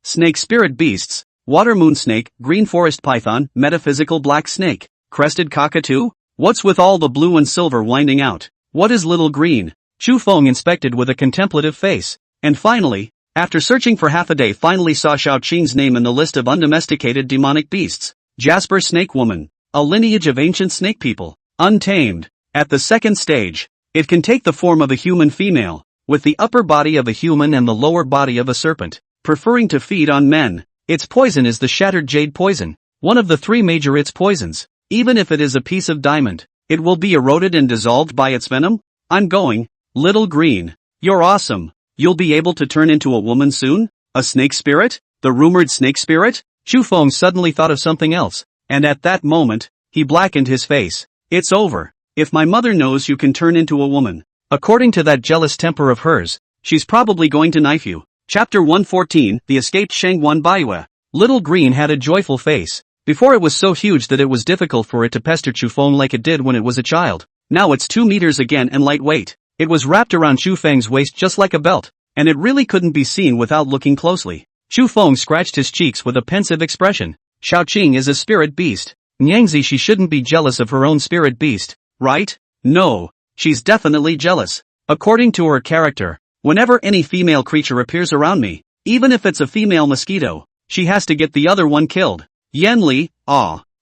Speaker 1: Snake spirit beasts, water moon snake, green forest python, metaphysical black snake, crested cockatoo? What's with all the blue and silver winding out? What is Little Green? Chu Feng inspected with a contemplative face, and finally, after searching for half a day, finally saw Shao Qing's name in the list of undomesticated demonic beasts. Jasper Snake Woman, a lineage of ancient snake people, untamed. At the second stage, it can take the form of a human female, with the upper body of a human and the lower body of a serpent, preferring to feed on men. Its poison is the shattered jade poison, one of the 3 major its poisons. Even if it is a piece of diamond, it will be eroded and dissolved by its venom. I'm going. Little Green, you're awesome. You'll be able to turn into a woman soon? A snake spirit? The rumored snake spirit? Chu Feng suddenly thought of something else, and at that moment, he blackened his face. It's over. If my mother knows you can turn into a woman, according to that jealous temper of hers, she's probably going to knife you. Chapter 114, The Escaped Shangguan Baiyue. Little Green had a joyful face. Before it was so huge that it was difficult for it to pester Chu Feng like it did when it was a child. Now it's 2 meters again and lightweight. It was wrapped around Chu Feng's waist just like a belt, and it really couldn't be seen without looking closely. Chu Feng scratched his cheeks with a pensive expression. Shao Qing is a spirit beast. Nyangzi, she shouldn't be jealous of her own spirit beast, right? No, she's definitely jealous. According to her character, whenever any female creature appears around me, even if it's a female mosquito, she has to get the other one killed. Yan Li,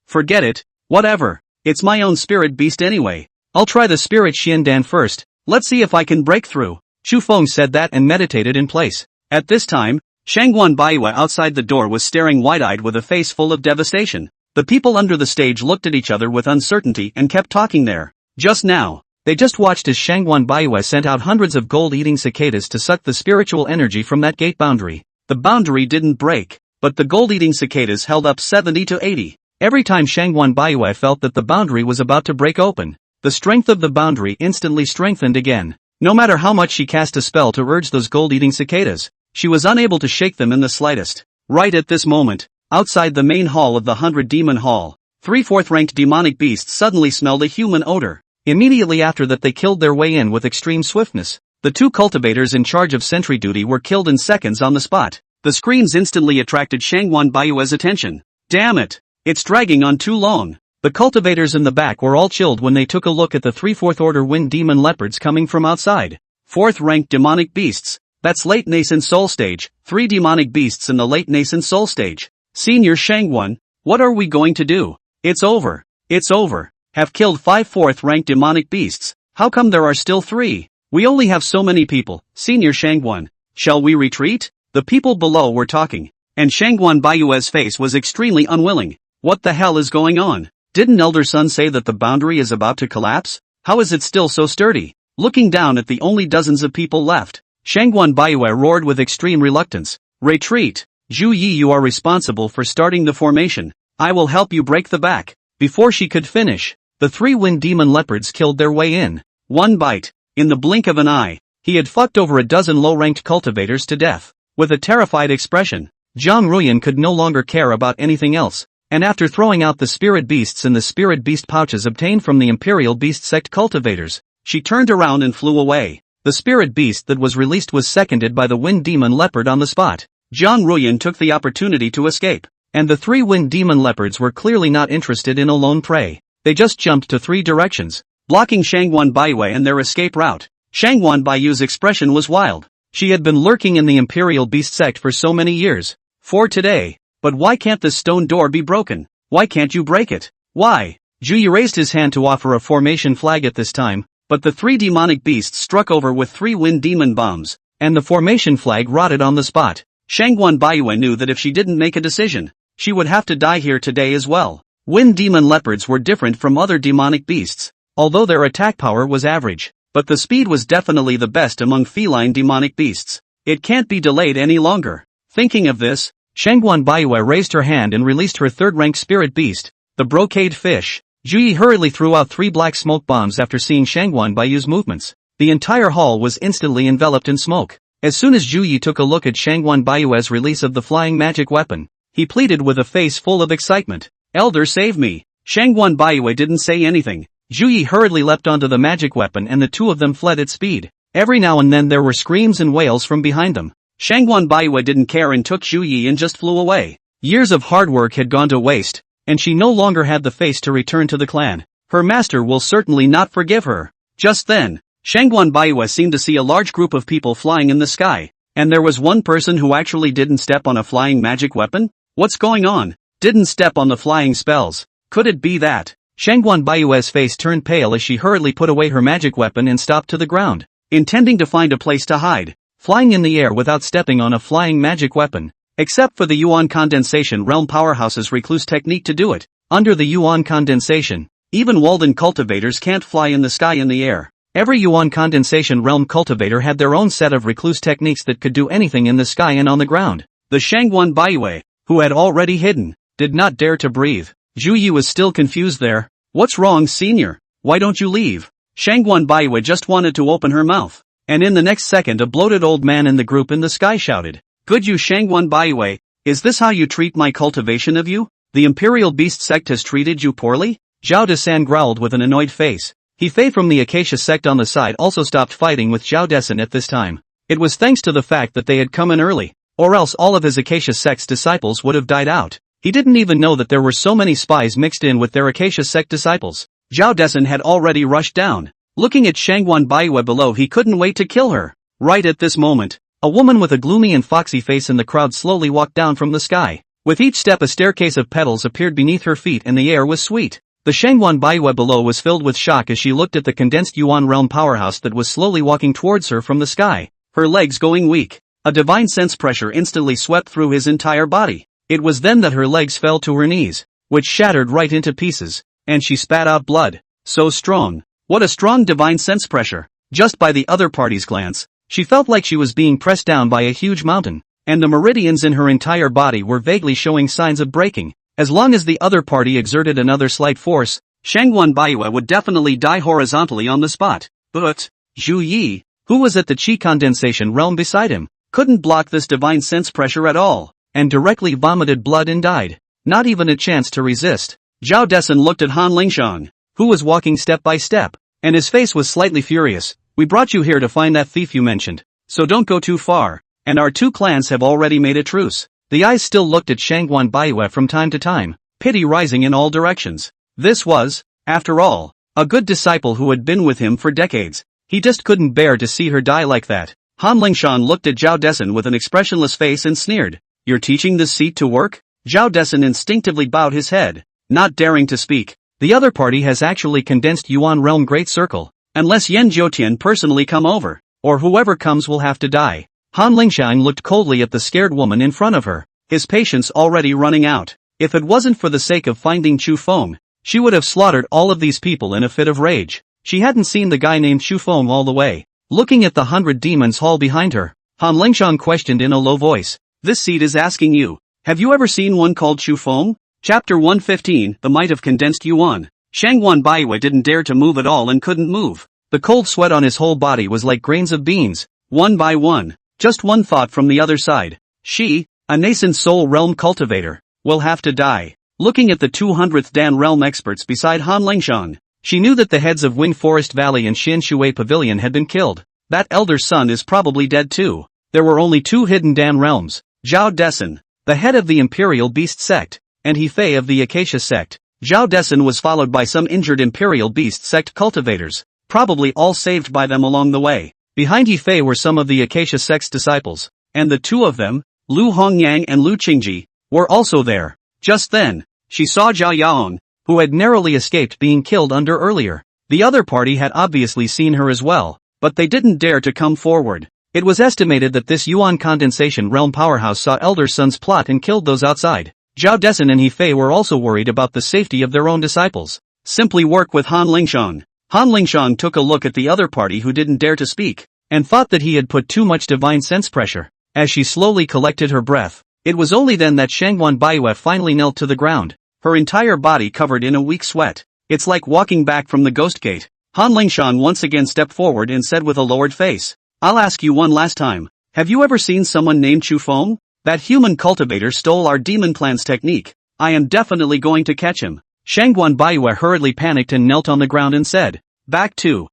Speaker 1: forget it, whatever. It's my own spirit beast anyway. I'll try the spirit Xiandan first. Let's see if I can break through. Chu Feng said that and meditated in place. At this time, Shangguan Baiwe outside the door was staring wide-eyed with a face full of devastation. The people under the stage looked at each other with uncertainty and kept talking there. Just now, they just watched as Shangguan Baiwe sent out hundreds of gold-eating cicadas to suck the spiritual energy from that gate boundary. The boundary didn't break, but the gold-eating cicadas held up 70 to 80. Every time Shangguan Baiwe felt that the boundary was about to break open, the strength of the boundary instantly strengthened again. No matter how much she cast a spell to urge those gold-eating cicadas, she was unable to shake them in the slightest. Right at this moment, outside the main hall of the 100 Demon Hall, 3 4th-ranked demonic beasts suddenly smelled a human odor. Immediately after that they killed their way in with extreme swiftness. The 2 cultivators in charge of sentry duty were killed in seconds on the spot. The screams instantly attracted Shangguan Baiwe's attention. Damn it! It's dragging on too long. The cultivators in the back were all chilled when they took a look at the 3/4 order wind demon leopards coming from outside. 4th-ranked demonic beasts. That's late nascent soul stage. 3 demonic beasts in the late nascent soul stage. Senior Shangguan, what are we going to do? It's over. It's over. Have killed 5 4th-ranked demonic beasts. How come there are still 3? We only have so many people. Senior Shangguan, shall we retreat? The people below were talking, and Shangguan Baiwe's face was extremely unwilling. What the hell is going on? Didn't Elder Sun say that the boundary is about to collapse? How is it still so sturdy? Looking down at the only dozens of people left, Shangguan Baiwe roared with extreme reluctance. Retreat! Zhu Yi, you are responsible for starting the formation. I will help you break the back. Before she could finish, the 3 wind demon leopards killed their way in. One bite. In the blink of an eye, he had fucked over a dozen low-ranked cultivators to death. With a terrified expression, Zhang Ruyan could no longer care about anything else, and after throwing out the spirit beasts and the spirit beast pouches obtained from the Imperial Beast Sect cultivators, she turned around and flew away. The spirit beast that was released was seconded by the wind demon leopard on the spot. Zhang Ruyan took the opportunity to escape, and the 3 wind demon leopards were clearly not interested in a lone prey. They just jumped to 3 directions, blocking Shangguan Baiwe and their escape route. Shangguan Baiyu's expression was wild. She had been lurking in the Imperial Beast Sect for so many years. For today. But why can't this stone door be broken? Why can't you break it? Why? Zhu Yi raised his hand to offer a formation flag at this time, but the 3 demonic beasts struck over with 3 wind demon bombs, and the formation flag rotted on the spot. Shangguan Baiwe knew that if she didn't make a decision, she would have to die here today as well. Wind demon leopards were different from other demonic beasts, although their attack power was average, but the speed was definitely the best among feline demonic beasts. It can't be delayed any longer. Thinking of this, Shangguan Baiwe raised her hand and released her 3rd-rank spirit beast, the brocade fish. Zhu Yi hurriedly threw out 3 black smoke bombs after seeing Shangguan Baiyu's movements. The entire hall was instantly enveloped in smoke. As soon as Zhu Yi took a look at Shangguan Baiu's release of the flying magic weapon, he pleaded with a face full of excitement. Elder, save me. Shangguan Baiyu didn't say anything. Zhu Yi hurriedly leapt onto the magic weapon and the 2 of them fled at speed. Every now and then there were screams and wails from behind them. Shangguan Baiyu didn't care and took Zhu Yi and just flew away. Years of hard work had gone to waste, and she no longer had the face to return to the clan. Her master will certainly not forgive her. Just then, Shangguan Baiyu seemed to see a large group of people flying in the sky, and there was one person who actually didn't step on a flying magic weapon? What's going on? Didn't step on the flying spells. Could it be that? Shangguan Baiyu's face turned pale as she hurriedly put away her magic weapon and stopped to the ground, intending to find a place to hide. Flying in the air without stepping on a flying magic weapon. Except for the Yuan Condensation Realm Powerhouse's recluse technique to do it. Under the Yuan Condensation, even Walden cultivators can't fly in the sky in the air. Every Yuan Condensation Realm cultivator had their own set of recluse techniques that could do anything in the sky and on the ground. The Shangguan Baiyu, who had already hidden, did not dare to breathe. Zhu Yi was still confused there. What's wrong, senior? Why don't you leave? Shangguan Baiyu just wanted to open her mouth. And in the next second a bloated old man in the group in the sky shouted, "Good you Shangguan Baiyu, is this how you treat my cultivation of you? The Imperial Beast Sect has treated you poorly?" Zhao Desan growled with an annoyed face. He Fei from the Acacia Sect on the side also stopped fighting with Zhao Desan at this time. It was thanks to the fact that they had come in early, or else all of his Acacia Sect's disciples would have died out. He didn't even know that there were so many spies mixed in with their Acacia Sect disciples. Zhao Desan had already rushed down. Looking at Shangguan Baiyu below, he couldn't wait to kill her. Right at this moment, a woman with a gloomy and foxy face in the crowd slowly walked down from the sky. With each step a staircase of petals appeared beneath her feet and the air was sweet. The Shangguan Baiyu below was filled with shock as she looked at the condensed Yuan realm powerhouse that was slowly walking towards her from the sky, her legs going weak. A divine sense pressure instantly swept through his entire body. It was then that her legs fell to her knees, which shattered right into pieces, and she spat out blood. So strong. What a strong divine sense pressure. Just by the other party's glance, she felt like she was being pressed down by a huge mountain, and the meridians in her entire body were vaguely showing signs of breaking. As long as the other party exerted another slight force, Shangguan Baiyu would definitely die horizontally on the spot. But Zhu Yi, who was at the chi condensation realm beside him, couldn't block this divine sense pressure at all, and directly vomited blood and died. Not even a chance to resist. Zhao Desun looked at Han Lingshang, who was walking step by step, and his face was slightly furious. We brought you here to find that thief you mentioned, so don't go too far, and our two clans have already made a truce. The eyes still looked at Shangguan Baiyu from time to time, pity rising in all directions. This was, after all, a good disciple who had been with him for decades. He just couldn't bear to see her die like that. Han Lingshan looked at Zhao Desun with an expressionless face and sneered. You're teaching this seat to work? Zhao Desun instinctively bowed his head, not daring to speak. The other party has actually condensed Yuan Realm Great Circle. Unless Yan Jiutian personally come over, or whoever comes will have to die. Han Lingshan looked coldly at the scared woman in front of her, his patience already running out. If it wasn't for the sake of finding Chu Feng, she would have slaughtered all of these people in a fit of rage. She hadn't seen the guy named Chu Feng all the way. Looking at the 100 Demons Hall behind her, Han Lingshan questioned in a low voice. This seat is asking you, have you ever seen one called Chu Feng? Chapter 115, The Might of Condensed Yuan. Shangguan Baiyu didn't dare to move at all and couldn't move. The cold sweat on his whole body was like grains of beans, one by one. Just one thought from the other side. She, a nascent soul realm cultivator, will have to die. Looking at the 200th Dan realm experts beside Han Lingshan, she knew that the heads of Wing Forest Valley and Xin Shui Pavilion had been killed. That elder son is probably dead too. There were only two hidden Dan realms. Zhao Desun, the head of the Imperial Beast sect, and He Fei of the Acacia sect. Zhao Desun was followed by some injured Imperial Beast sect cultivators, probably all saved by them along the way. Behind He Fei were some of the Acacia sect's disciples, and the two of them, Lu Hongyang and Lu Qingji, were also there. Just then, she saw Zhao Yaong, who had narrowly escaped being killed under earlier. The other party had obviously seen her as well, but they didn't dare to come forward. It was estimated that this Yuan condensation realm powerhouse saw Elder Sun's plot and killed those outside. Zhao Desun and He Fei were also worried about the safety of their own disciples. Simply work with Han Lingshan. Han Lingshan took a look at the other party who didn't dare to speak, and thought that he had put too much divine sense pressure. As she slowly collected her breath, it was only then that Shangguan Baiyu finally knelt to the ground, her entire body covered in a weak sweat. It's like walking back from the ghost gate. Han Lingshan once again stepped forward and said with a lowered face, I'll ask you one last time, have you ever seen someone named Chu Feng? That human cultivator stole our demon plan's technique. I am definitely going to catch him. Shangguan Baiyu hurriedly panicked and knelt on the ground and said, Back to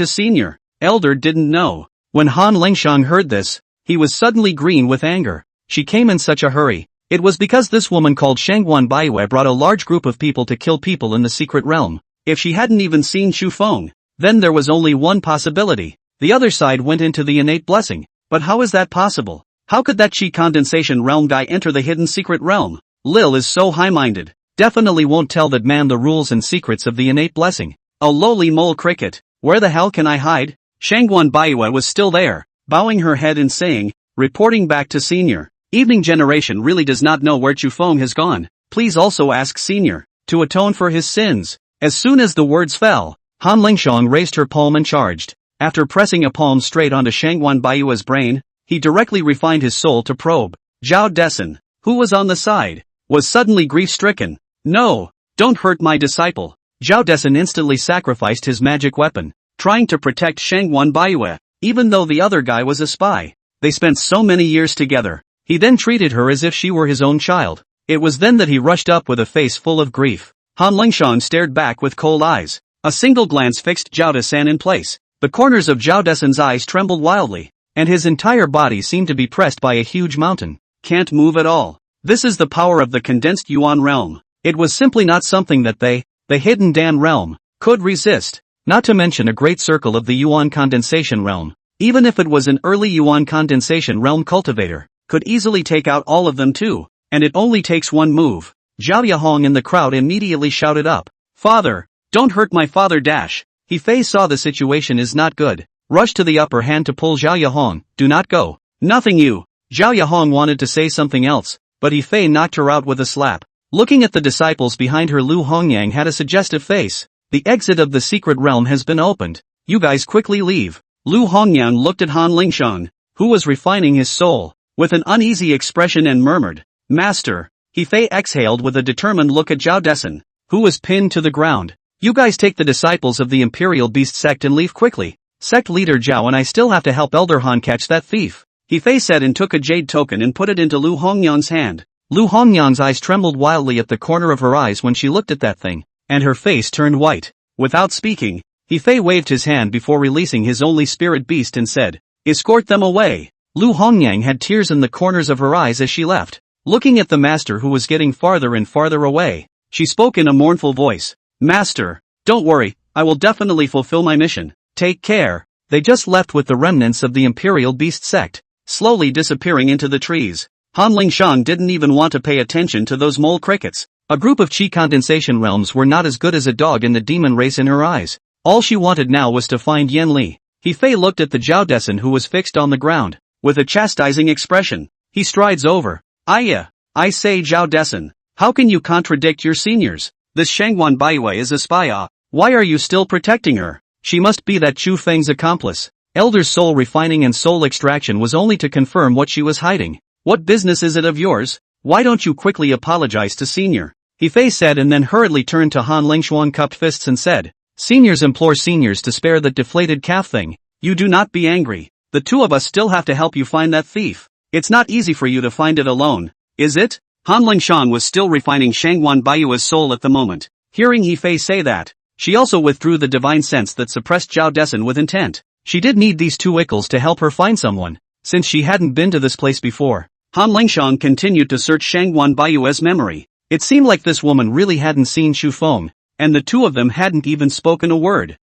Speaker 1: senior. Elder didn't know. When Han Lingshan heard this, he was suddenly green with anger. She came in such a hurry. It was because this woman called Shangguan Baiyu brought a large group of people to kill people in the secret realm. If she hadn't even seen Chu Feng, then there was only one possibility. The other side went into the innate blessing. But how is that possible? How could that chi condensation realm guy enter the hidden secret realm? Lil is so high-minded. Definitely won't tell that man the rules and secrets of the innate blessing. A lowly mole cricket. Where the hell can I hide? Shangguan Baiyu was still there, bowing her head and saying, reporting back to senior. Evening generation really does not know where Chu Feng has gone. Please also ask senior to atone for his sins. As soon as the words fell, Han Lingshan raised her palm and charged. After pressing a palm straight onto Shangguan Baiyu's brain, he directly refined his soul to probe. Zhao Desun, who was on the side, was suddenly grief-stricken. No, don't hurt my disciple. Zhao Desun instantly sacrificed his magic weapon, trying to protect Shangguan Baiyu, even though the other guy was a spy. They spent so many years together. He then treated her as if she were his own child. It was then that he rushed up with a face full of grief. Han Lingshan stared back with cold eyes. A single glance fixed Zhao Desun in place. The corners of Zhao Desun's eyes trembled wildly, and his entire body seemed to be pressed by a huge mountain. Can't move at all. This is the power of the condensed Yuan realm. It was simply not something that the hidden Dan realm, could resist. Not to mention a great circle of the Yuan condensation realm. Even if it was an early Yuan condensation realm cultivator, could easily take out all of them too, and it only takes one move. Zhao Yahong in the crowd immediately shouted up, Father, don't hurt my father dash. He Fei saw the situation is not good, rushed to the upper hand to pull Zhao Yahong, do not go. Nothing you. Zhao Yahong wanted to say something else, but He Fei knocked her out with a slap. Looking at the disciples behind her, Lu Hongyang had a suggestive face. The exit of the secret realm has been opened. You guys quickly leave. Lu Hongyang looked at Han Lingshan, who was refining his soul, with an uneasy expression and murmured, Master. He Fei exhaled with a determined look at Zhao Desun, who was pinned to the ground. You guys take the disciples of the Imperial Beast sect and leave quickly. Sect leader Zhao and I still have to help Elder Han catch that thief. He Fei said and took a jade token and put it into Lu Hongyang's hand. Lu Hongyang's eyes trembled wildly at the corner of her eyes when she looked at that thing, and her face turned white. Without speaking, He Fei waved his hand before releasing his only spirit beast and said, Escort them away. Lu Hongyang had tears in the corners of her eyes as she left. Looking at the master who was getting farther and farther away, she spoke in a mournful voice. Master, don't worry, I will definitely fulfill my mission. Take care. They just left with the remnants of the Imperial Beast sect, slowly disappearing into the trees. Han Lingshan didn't even want to pay attention to those mole crickets. A group of chi condensation realms were not as good as a dog in the demon race in her eyes. All she wanted now was to find Yen Li. He Fei looked at the Zhao Desun who was fixed on the ground, with a chastising expression. He strides over. I say Zhao Desun, how can you contradict your seniors? This Shangwan Baiyue is a spy. Why are you still protecting her? She must be that Chu Feng's accomplice. Elder's soul refining and soul extraction was only to confirm what she was hiding. What business is it of yours? Why don't you quickly apologize to senior? He Fei said and then hurriedly turned to Han Lingshuan cupped fists and said, Seniors implore seniors to spare that deflated calf thing. You do not be angry. The two of us still have to help you find that thief. It's not easy for you to find it alone, is it? Han Lingshan was still refining Shangwan Baiyue's soul at the moment. Hearing He Fei say that, she also withdrew the divine sense that suppressed Zhao Desun with intent. She did need these two ickles to help her find someone, since she hadn't been to this place before. Han Lingshan continued to search Shangwan Baiyue's memory. It seemed like this woman really hadn't seen Xu Feng, and the two of them hadn't even spoken a word.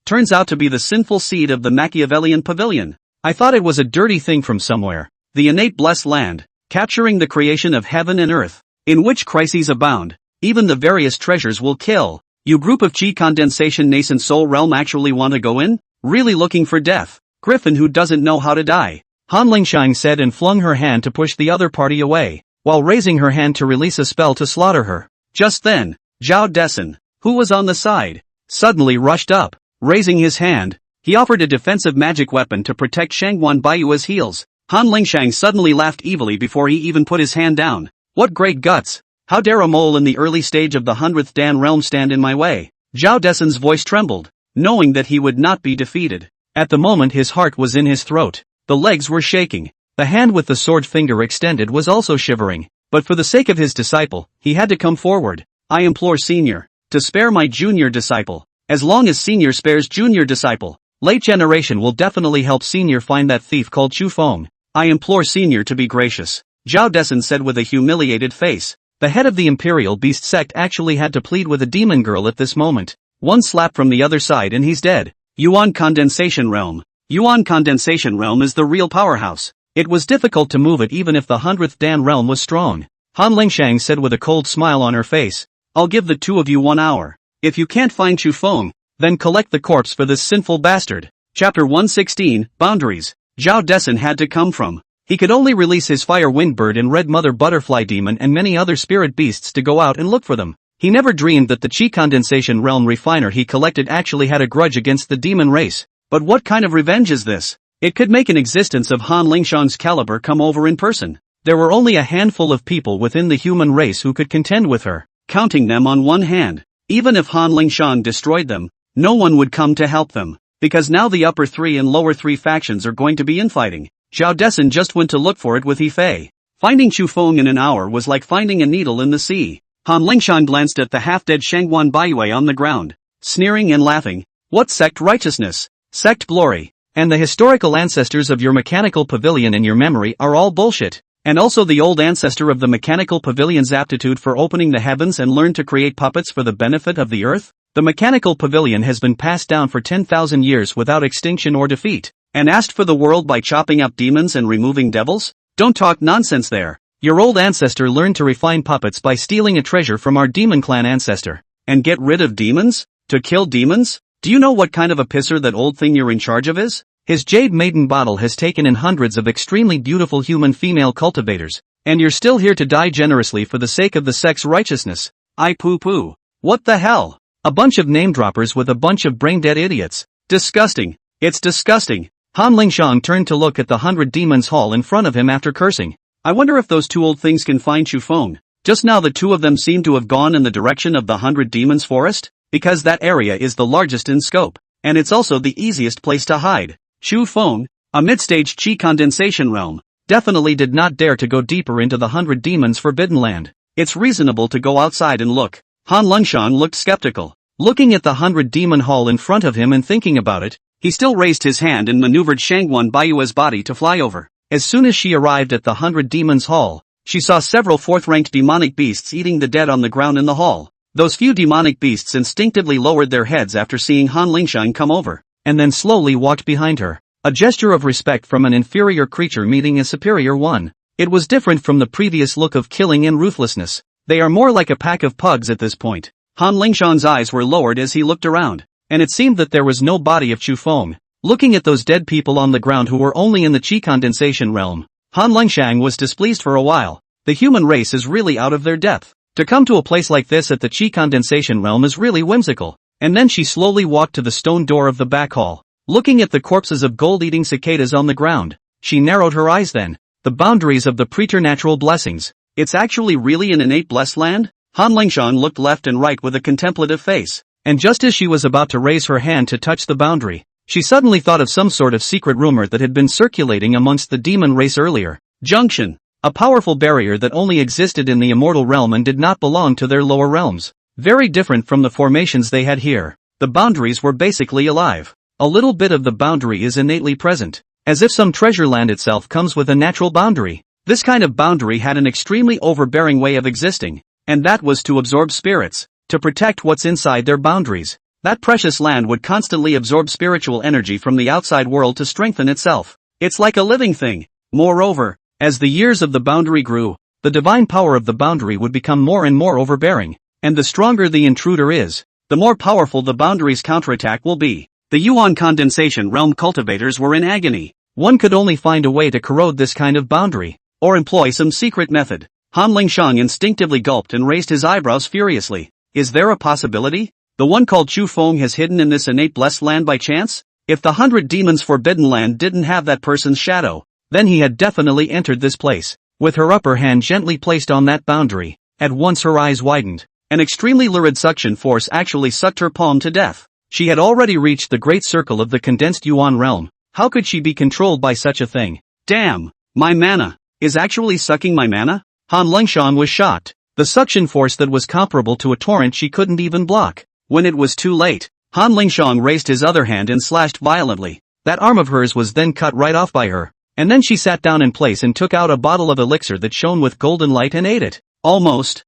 Speaker 1: Turns out to be the sinful seed of the Machiavellian pavilion. I thought it was a dirty thing from somewhere. The innate blessed land, capturing the creation of heaven and earth, in which crises abound. Even the various treasures will kill. You group of chi condensation nascent soul realm actually want to go in? Really looking for death? Griffin who doesn't know how to die. Han Lingshan said and flung her hand to push the other party away, while raising her hand to release a spell to slaughter her. Just then, Zhao Desun, who was on the side, suddenly rushed up. Raising his hand, he offered a defensive magic weapon to protect Shangwan Baiyue's heels. Han Lingshan suddenly laughed evilly before he even put his hand down. What great guts! How dare a mole in the early stage of the 100th Dan realm stand in my way? Zhao Desun's voice trembled, knowing that he would not be defeated. At the moment his heart was in his throat. The legs were shaking. The hand with the sword finger extended was also shivering. But for the sake of his disciple, he had to come forward. I implore senior, to spare my junior disciple. As long as senior spares junior disciple, late generation will definitely help senior find that thief called Chu Feng. I implore senior to be gracious. Zhao Desun said with a humiliated face. The head of the Imperial Beast sect actually had to plead with a demon girl at this moment. One slap from the other side and he's dead. Yuan Condensation Realm. Yuan Condensation Realm is the real powerhouse. It was difficult to move it even if the 100th Dan realm was strong. Han Lingshan said with a cold smile on her face. I'll give the two of you 1 hour. If you can't find Chu Feng, then collect the corpse for this sinful bastard. Chapter 116, Boundaries. Zhao Desun had to come from. He could only release his fire wind bird and red mother butterfly demon and many other spirit beasts to go out and look for them. He never dreamed that the chi condensation realm refiner he collected actually had a grudge against the demon race. But what kind of revenge is this? It could make an existence of Han Lingshan's caliber come over in person. There were only a handful of people within the human race who could contend with her, counting them on one hand. Even if Han Lingshan destroyed them, no one would come to help them. Because now the upper 3 and lower 3 factions are going to be infighting. Zhao Desun just went to look for it with He Fei. Finding Chu Feng in an hour was like finding a needle in the sea. Han Lingshan glanced at the half-dead Shangwan Baiyue on the ground, sneering and laughing. What sect righteousness, sect glory, and the historical ancestors of your mechanical pavilion in your memory are all bullshit. And also the old ancestor of the mechanical pavilion's aptitude for opening the heavens and learned to create puppets for the benefit of the earth? The mechanical pavilion has been passed down for 10,000 years without extinction or defeat, and asked for the world by chopping up demons and removing devils? Don't talk nonsense there. Your old ancestor learned to refine puppets by stealing a treasure from our demon clan ancestor. And get rid of demons? To kill demons? Do you know what kind of a pisser that old thing you're in charge of is? His Jade Maiden bottle has taken in hundreds of extremely beautiful human female cultivators, and you're still here to die generously for the sake of the sect's righteousness. I poo-poo. What the hell? A bunch of name-droppers with a bunch of brain-dead idiots. Disgusting. It's disgusting. Han Lingxiang turned to look at the 100 Demons Hall in front of him after cursing. I wonder if those two old things can find Chu Feng. Just now the two of them seem to have gone in the direction of the 100 Demons Forest, because that area is the largest in scope, and it's also the easiest place to hide. Chu Feng, a mid-stage Qi condensation realm, definitely did not dare to go deeper into the 100 Demons Forbidden Land. It's reasonable to go outside and look. Han Lingxiang looked skeptical. Looking at the 100 Demon Hall in front of him and thinking about it, he still raised his hand and maneuvered Shangguan Baiyue's body to fly over. As soon as she arrived at the 100 Demons Hall, she saw several fourth-ranked demonic beasts eating the dead on the ground in the hall. Those few demonic beasts instinctively lowered their heads after seeing Han Lingxiang come over, and then slowly walked behind her. A gesture of respect from an inferior creature meeting a superior one. It was different from the previous look of killing and ruthlessness. They are more like a pack of pugs at this point. Han Lingxiang's eyes were lowered as he looked around, and it seemed that there was no body of Chu Feng. Looking at those dead people on the ground who were only in the Qi condensation realm, Han Lingxiang was displeased for a while. The human race is really out of their depth. To come to a place like this at the Qi condensation realm is really whimsical. And then she slowly walked to the stone door of the back hall. Looking at the corpses of gold-eating cicadas on the ground, she narrowed her eyes then. The boundaries of the preternatural blessings. It's actually really an innate blessed land? Han Lingxiang looked left and right with a contemplative face, and just as she was about to raise her hand to touch the boundary, she suddenly thought of some sort of secret rumor that had been circulating amongst the demon race earlier. Junction. A powerful barrier that only existed in the immortal realm and did not belong to their lower realms. Very different from the formations they had here. The boundaries were basically alive. A little bit of the boundary is innately present, as if some treasure land itself comes with a natural boundary. This kind of boundary had an extremely overbearing way of existing, and that was to absorb spirits, to protect what's inside their boundaries. That precious land would constantly absorb spiritual energy from the outside world to strengthen itself. It's like a living thing. Moreover, as the years of the boundary grew, the divine power of the boundary would become more and more overbearing, and the stronger the intruder is, the more powerful the boundary's counterattack will be. The Yuan condensation realm cultivators were in agony. One could only find a way to corrode this kind of boundary, or employ some secret method. Han Lingxiang instinctively gulped and raised his eyebrows furiously. Is there a possibility? The one called Chu Feng has hidden in this innate blessed land by chance? If the 100 Demons Forbidden Land didn't have that person's shadow, then he had definitely entered this place. With her upper hand gently placed on that boundary, at once her eyes widened. An extremely lurid suction force actually sucked her palm to death. She had already reached the great circle of the condensed Yuan realm. How could she be controlled by such a thing? Damn! My mana is actually sucking my mana? Han Lingxiang was shocked. The suction force that was comparable to a torrent she couldn't even block. When it was too late, Han Lingxiang raised his other hand and slashed violently. That arm of hers was then cut right off by her. And then she sat down in place and took out a bottle of elixir that shone with golden light and ate it. Almost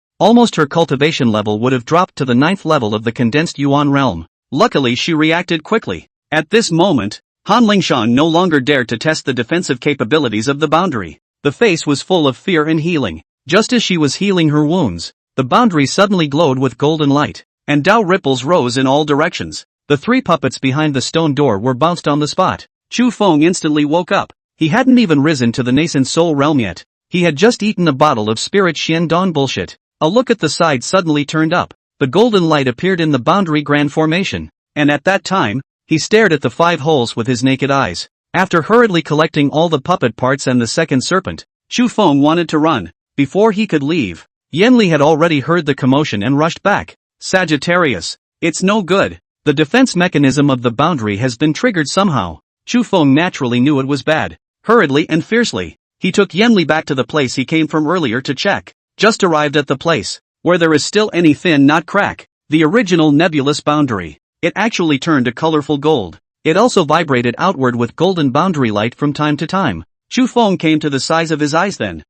Speaker 1: her cultivation level would have dropped to the 9th level of the condensed Yuan realm. Luckily she reacted quickly. At this moment, Han Lingxiang no longer dared to test the defensive capabilities of the boundary. The face was full of fear and healing. Just as she was healing her wounds, the boundary suddenly glowed with golden light, and Dao ripples rose in all directions. The 3 puppets behind the stone door were bounced on the spot. Chu Feng instantly woke up. He hadn't even risen to the nascent soul realm yet. He had just eaten a bottle of spirit Xian Dawn bullshit. A look at the side suddenly turned up. The golden light appeared in the boundary grand formation, and at that time, he stared at the 5 holes with his naked eyes. After hurriedly collecting all the puppet parts and the second serpent, Chu Feng wanted to run. Before he could leave, Yanli had already heard the commotion and rushed back. Sagittarius. It's no good. The defense mechanism of the boundary has been triggered somehow. Chu Feng naturally knew it was bad. Hurriedly and fiercely, he took Yanli back to the place he came from earlier to check. Just arrived at the place, where there is still any thin not crack, the original nebulous boundary. It actually turned a colorful gold. It also vibrated outward with golden boundary light from time to time. Chu Feng came to the size of his eyes then.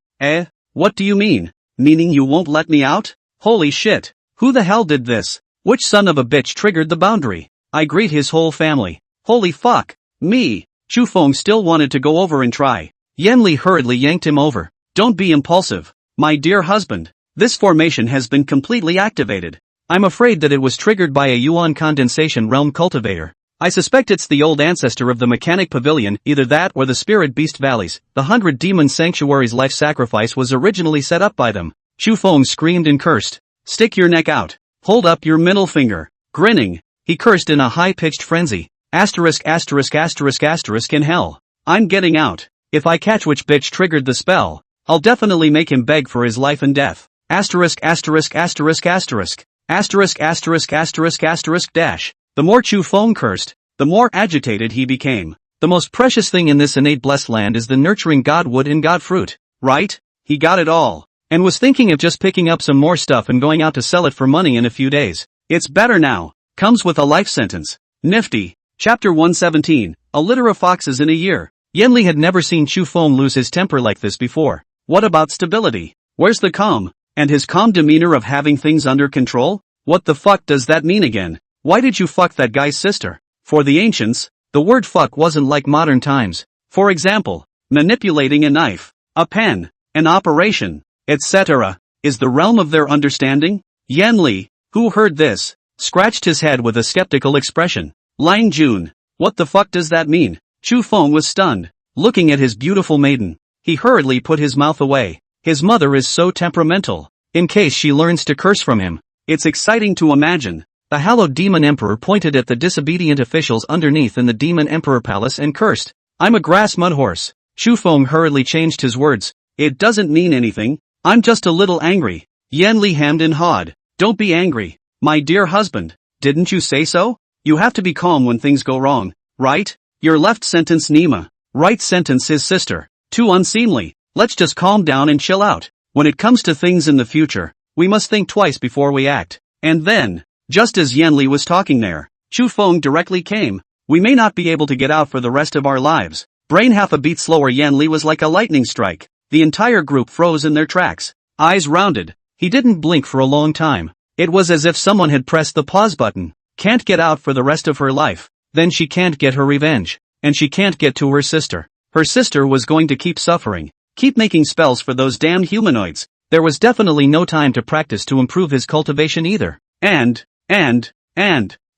Speaker 1: What do you mean? Meaning you won't let me out? Holy shit. Who the hell did this? Which son of a bitch triggered the boundary? I greet his whole family. Holy fuck. Me. Chu Feng still wanted to go over and try. Yanli hurriedly yanked him over. Don't be impulsive. My dear husband. This formation has been completely activated. I'm afraid that it was triggered by a Yuan condensation realm cultivator. I suspect it's the old ancestor of the mechanic pavilion, either that or the spirit beast valleys. The 100 demon sanctuary's life sacrifice was originally set up by them. Chu Feng screamed and cursed. Stick your neck out. Hold up your middle finger. Grinning, he cursed in a high-pitched frenzy. Asterisk asterisk asterisk asterisk in hell. I'm getting out. If I catch which bitch triggered the spell, I'll definitely make him beg for his life and death. Asterisk asterisk asterisk asterisk. Asterisk asterisk asterisk asterisk dash. The more Chu Feng cursed, the more agitated he became. The most precious thing in this innate blessed land is the nurturing god wood and god fruit. Right? He got it all. And was thinking of just picking up some more stuff and going out to sell it for money in a few days. It's better now. Comes with a life sentence. Nifty. Chapter 117. A litter of foxes in a year. Yanli had never seen Chu Feng lose his temper like this before. What about stability? Where's the calm? And his calm demeanor of having things under control? What the fuck does that mean again? Why did you fuck that guy's sister? For the ancients, the word fuck wasn't like modern times. For example, manipulating a knife, a pen, an operation, etc., is the realm of their understanding? Yanli, who heard this, scratched his head with a skeptical expression. Lang Jun, what the fuck does that mean? Chu Feng was stunned, looking at his beautiful maiden. He hurriedly put his mouth away. His mother is so temperamental. In case she learns to curse from him. It's exciting to imagine. The hallowed demon emperor pointed at the disobedient officials underneath in the demon emperor palace and cursed. I'm a grass mud horse. Chu Feng hurriedly changed his words. It doesn't mean anything. I'm just a little angry. Yanli hemmed and hawed. Don't be angry, my dear husband. Didn't you say so? You have to be calm when things go wrong, right? Your left sentence Nima. Right sentence his sister. Too unseemly. Let's just calm down and chill out. When it comes to things in the future, we must think twice before we act. And then, just as Yanli was talking there, Chu Feng directly came. We may not be able to get out for the rest of our lives. Brain half a beat slower. Yanli was like a lightning strike. The entire group froze in their tracks. Eyes rounded. He didn't blink for a long time. It was as if someone had pressed the pause button. Can't get out for the rest of her life. Then she can't get her revenge. And she can't get to her sister. Her sister was going to keep suffering. Keep making spells for those damn humanoids. There was definitely no time to practice to improve his cultivation either. And,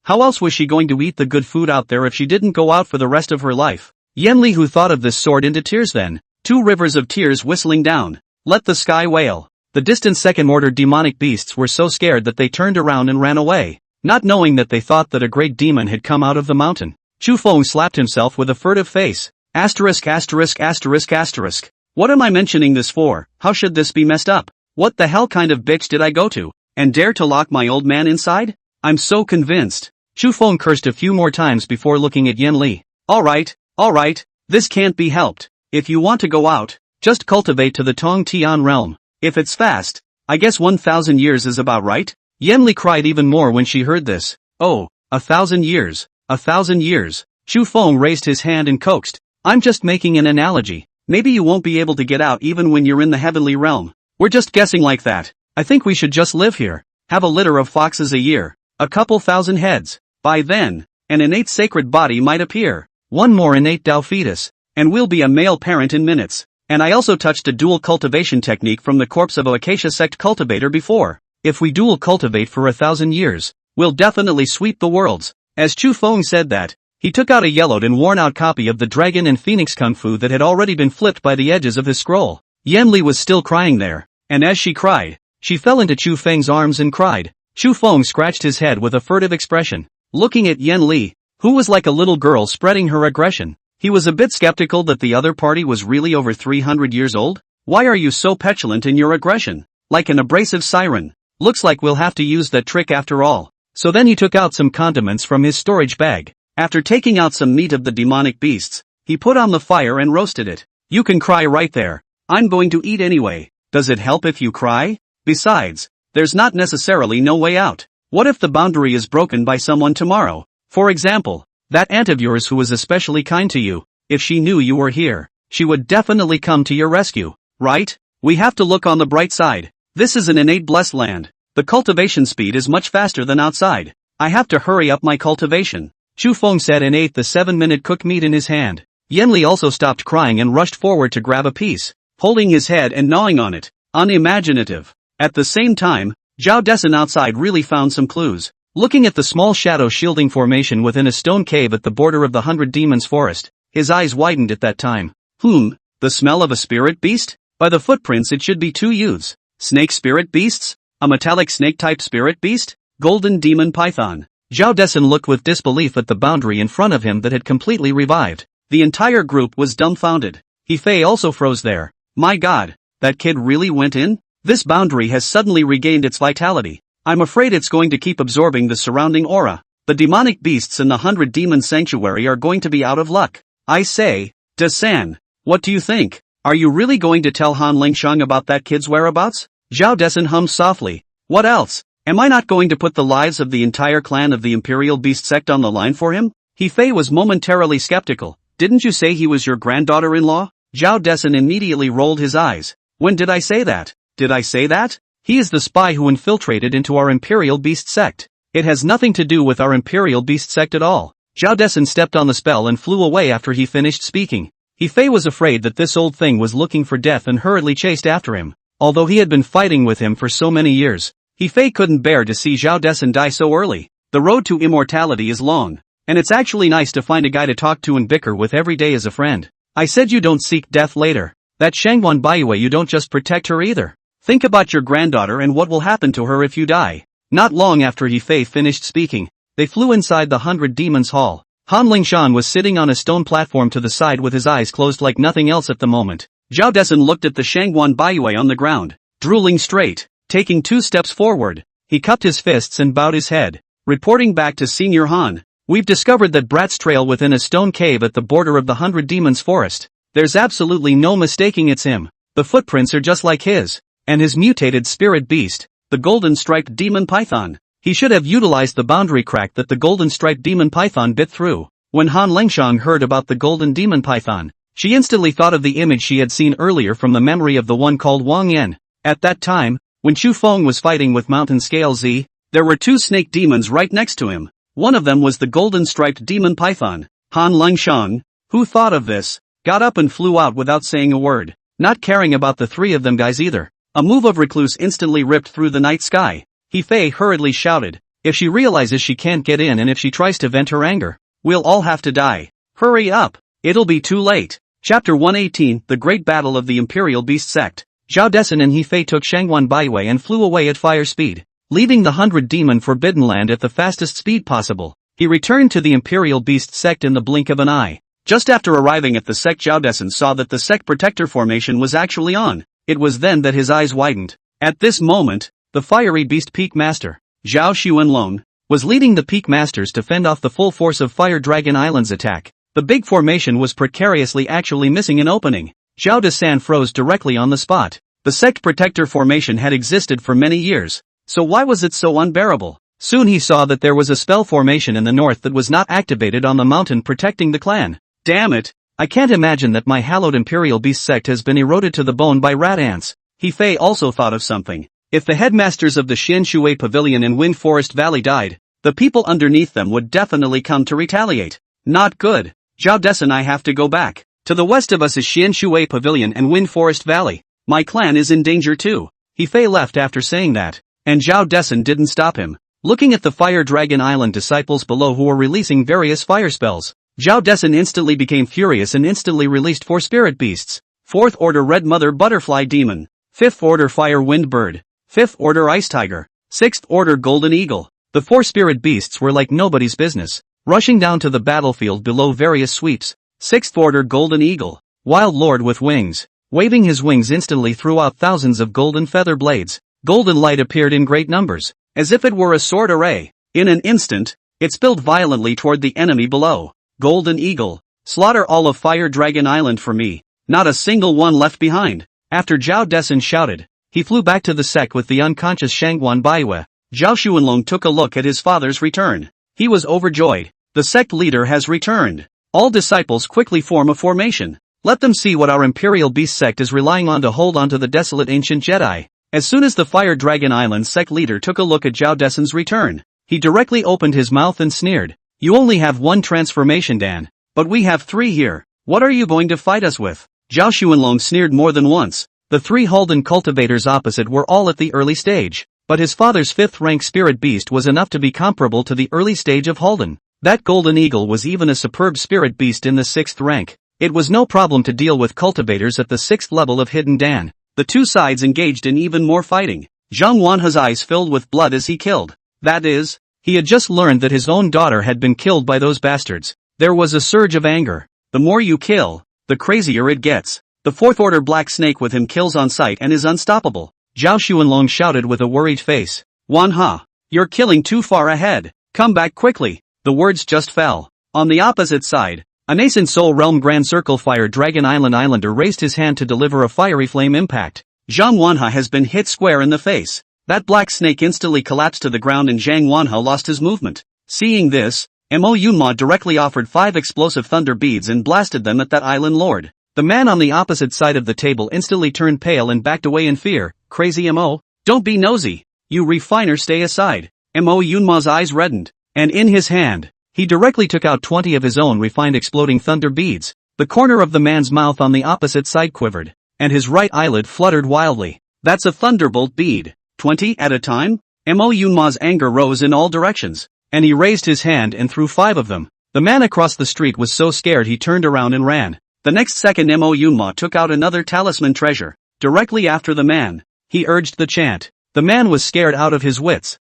Speaker 1: how else was she going to eat the good food out there if she didn't go out for the rest of her life? Yanli, who thought of this, soared into tears then. 2 rivers of tears whistling down. Let the sky wail. The distant second-order demonic beasts were so scared that they turned around and ran away, not knowing that they thought that a great demon had come out of the mountain. Chu Feng slapped himself with a furtive face. Asterisk asterisk asterisk asterisk. What am I mentioning this for? How should this be messed up? What the hell kind of bitch did I go to? And dare to lock my old man inside? I'm so convinced. Chu Feng cursed a few more times before looking at Yanli. Alright, this can't be helped. If you want to go out, just cultivate to the Tong Tian realm. If it's fast, I guess 1,000 years is about right? Yanli cried even more when she heard this. Oh, 1,000 years, 1,000 years. Chu Feng raised his hand and coaxed. I'm just making an analogy. Maybe you won't be able to get out even when you're in the heavenly realm. We're just guessing like that. I think we should just live here. Have a litter of foxes a year. A couple thousand heads. By then, an innate sacred body might appear. One more innate Tao fetus. And we'll be a male parent in minutes. And I also touched a dual cultivation technique from the corpse of a Acacia sect cultivator before. If we dual cultivate for 1,000 years, we'll definitely sweep the worlds. As Chu Feng said that, he took out a yellowed and worn-out copy of the Dragon and Phoenix Kung Fu that had already been flipped by the edges of his scroll. Yanli was still crying there, and as she cried, she fell into Chu Feng's arms and cried. Chu Feng scratched his head with a furtive expression, looking at Yanli, who was like a little girl spreading her aggression. He was a bit skeptical that the other party was really over 300 years old. Why are you so petulant in your aggression? Like an abrasive siren. Looks like we'll have to use that trick after all. So then he took out some condiments from his storage bag. After taking out some meat of the demonic beasts, he put on the fire and roasted it. You can cry right there. I'm going to eat anyway. Does it help if you cry? Besides, there's not necessarily no way out. What if the boundary is broken by someone tomorrow? For example, that aunt of yours who was especially kind to you. If she knew you were here, she would definitely come to your rescue, right? We have to look on the bright side. This is an innate blessed land. The cultivation speed is much faster than outside. I have to hurry up my cultivation. Chu Feng said and ate the 7-minute cooked meat in his hand. Yanli also stopped crying and rushed forward to grab a piece, holding his head and gnawing on it. Unimaginative. At the same time, Zhao Desan outside really found some clues. Looking at the small shadow shielding formation within a stone cave at the border of the 100 Demons Forest, his eyes widened at that time. The smell of a spirit beast? By the footprints it should be two youths. Snake spirit beasts? A metallic snake-type spirit beast? Golden demon python. Zhao Desun looked with disbelief at the boundary in front of him that had completely revived. The entire group was dumbfounded. He Fei also froze there. My god, that kid really went in? This boundary has suddenly regained its vitality. I'm afraid it's going to keep absorbing the surrounding aura. The demonic beasts in the 100 Demon Sanctuary are going to be out of luck. I say, Desan, what do you think? Are you really going to tell Han Lingsheng about that kid's whereabouts? Zhao Desun hummed softly. What else? Am I not going to put the lives of the entire clan of the Imperial Beast Sect on the line for him? He Fei was momentarily skeptical. Didn't you say he was your granddaughter-in-law? Zhao Desun immediately rolled his eyes. When did I say that? Did I say that? He is the spy who infiltrated into our Imperial Beast Sect. It has nothing to do with our Imperial Beast Sect at all. Zhao Desun stepped on the spell and flew away after he finished speaking. He Fei was afraid that this old thing was looking for death and hurriedly chased after him. Although he had been fighting with him for so many years, He Fei couldn't bear to see Zhao Desun die so early. The road to immortality is long, and it's actually nice to find a guy to talk to and bicker with every day as a friend. I said you don't seek death later. That Shangguan Baiyue, you don't just protect her either. Think about your granddaughter and what will happen to her if you die. Not long after He Fei finished speaking, they flew inside the 100 Demons Hall. Han Lingshan was sitting on a stone platform to the side with his eyes closed like nothing else at the moment. Zhao Desun looked at the Shangguan Baiyue on the ground, drooling straight. Taking 2 steps forward, he cupped his fists and bowed his head. Reporting back to Senior Han, we've discovered that Brat's trail within a stone cave at the border of the 100 Demons Forest. There's absolutely no mistaking it's him. The footprints are just like his. And his mutated spirit beast, the golden striped demon python. He should have utilized the boundary crack that the golden striped demon python bit through. When Han Lengshang heard about the golden demon python, she instantly thought of the image she had seen earlier from the memory of the one called Wang Yan. At that time, when Chu Feng was fighting with Mountain Scale Z, there were 2 snake demons right next to him. One of them was the golden striped demon python. Han Lengshang, who thought of this, got up and flew out without saying a word, not caring about the 3 of them guys either. A move of Recluse instantly ripped through the night sky. He Fei hurriedly shouted, if she realizes she can't get in and if she tries to vent her anger, we'll all have to die. Hurry up, it'll be too late. Chapter 118, The Great Battle of the Imperial Beast Sect. Zhao Desun and He Fei took Shangguan Baiyue and flew away at fire speed, leaving the 100 Demon Forbidden Land at the fastest speed possible. He returned to the Imperial Beast Sect in the blink of an eye. Just after arriving at the sect, Zhao Desun saw that the sect protector formation was actually on. It was then that his eyes widened. At this moment, the fiery beast Peak Master, Zhao Xuanlong, was leading the Peak Masters to fend off the full force of Fire Dragon Island's attack. The big formation was precariously actually missing an opening. Zhao Desan froze directly on the spot. The sect protector formation had existed for many years, so why was it so unbearable? Soon he saw that there was a spell formation in the north that was not activated on the mountain protecting the clan. Damn it! I can't imagine that my hallowed Imperial Beast Sect has been eroded to the bone by rat ants. He Fei also thought of something. If the headmasters of the Xian Shui Pavilion in Wind Forest Valley died, the people underneath them would definitely come to retaliate. Not good. Zhao Desun, I have to go back. To the west of us is Xian Shui Pavilion and Wind Forest Valley. My clan is in danger too. He Fei left after saying that, and Zhao Desun didn't stop him. Looking at the Fire Dragon Island disciples below who were releasing various fire spells, Zhao Desun instantly became furious and instantly released 4 spirit beasts. 4th Order Red Mother Butterfly Demon, 5th Order Fire Wind Bird, 5th Order Ice Tiger, 6th Order Golden Eagle. The 4 spirit beasts were like nobody's business, rushing down to the battlefield below various sweeps. 6th Order Golden Eagle, Wild Lord with wings, waving his wings instantly threw out thousands of golden feather blades. Golden light appeared in great numbers, as if it were a sword array. In an instant, it spilled violently toward the enemy below. Golden Eagle, slaughter all of Fire Dragon Island for me, not a single one left behind. After Zhao Desun shouted, he flew back to the sect with the unconscious Shangguan Baiyue. Zhao Xuanlong took a look at his father's return. He was overjoyed. The sect leader has returned. All disciples quickly form a formation. Let them see what our Imperial Beast Sect is relying on to hold on to the desolate ancient Jedi. As soon as the Fire Dragon Island sect leader took a look at Zhao Desun's return, he directly opened his mouth and sneered. You only have 1 transformation, Dan. But we have 3 here. What are you going to fight us with? Zhao Xuanlong sneered more than once. The 3 Halden cultivators opposite were all at the early stage, but his father's 5th-rank spirit beast was enough to be comparable to the early stage of Halden. That golden eagle was even a superb spirit beast in the 6th rank. It was no problem to deal with cultivators at the 6th level of Hidden Dan. The two sides engaged in even more fighting. Zhang Wanha's eyes filled with blood as he killed. That is, he had just learned that his own daughter had been killed by those bastards. There was a surge of anger. The more you kill, the crazier it gets. The 4th-order black snake with him kills on sight and is unstoppable. Zhao Xuanlong shouted with a worried face. Wanha, you're killing too far ahead. Come back quickly. The words just fell. On the opposite side, a nascent Soul Realm Grand Circle Fire Dragon Islander raised his hand to deliver a fiery flame impact. Zhang Wanha has been hit square in the face. That black snake instantly collapsed to the ground and Zhang Wanha lost his movement. Seeing this, Mo Yunma directly offered 5 explosive thunder beads and blasted them at that island lord. The man on the opposite side of the table instantly turned pale and backed away in fear. Crazy Mo? Don't be nosy. You refiner, stay aside. Mo Yunma's eyes reddened. And in his hand, he directly took out 20 of his own refined exploding thunder beads. The corner of the man's mouth on the opposite side quivered, and his right eyelid fluttered wildly. That's a thunderbolt bead. 20 at a time? Mo Yunma's anger rose in all directions, and he raised his hand and threw 5 of them. The man across the street was so scared he turned around and ran. The next second Mo Yunma took out another talisman treasure. Directly after the man, he urged the chant. The man was scared out of his wits.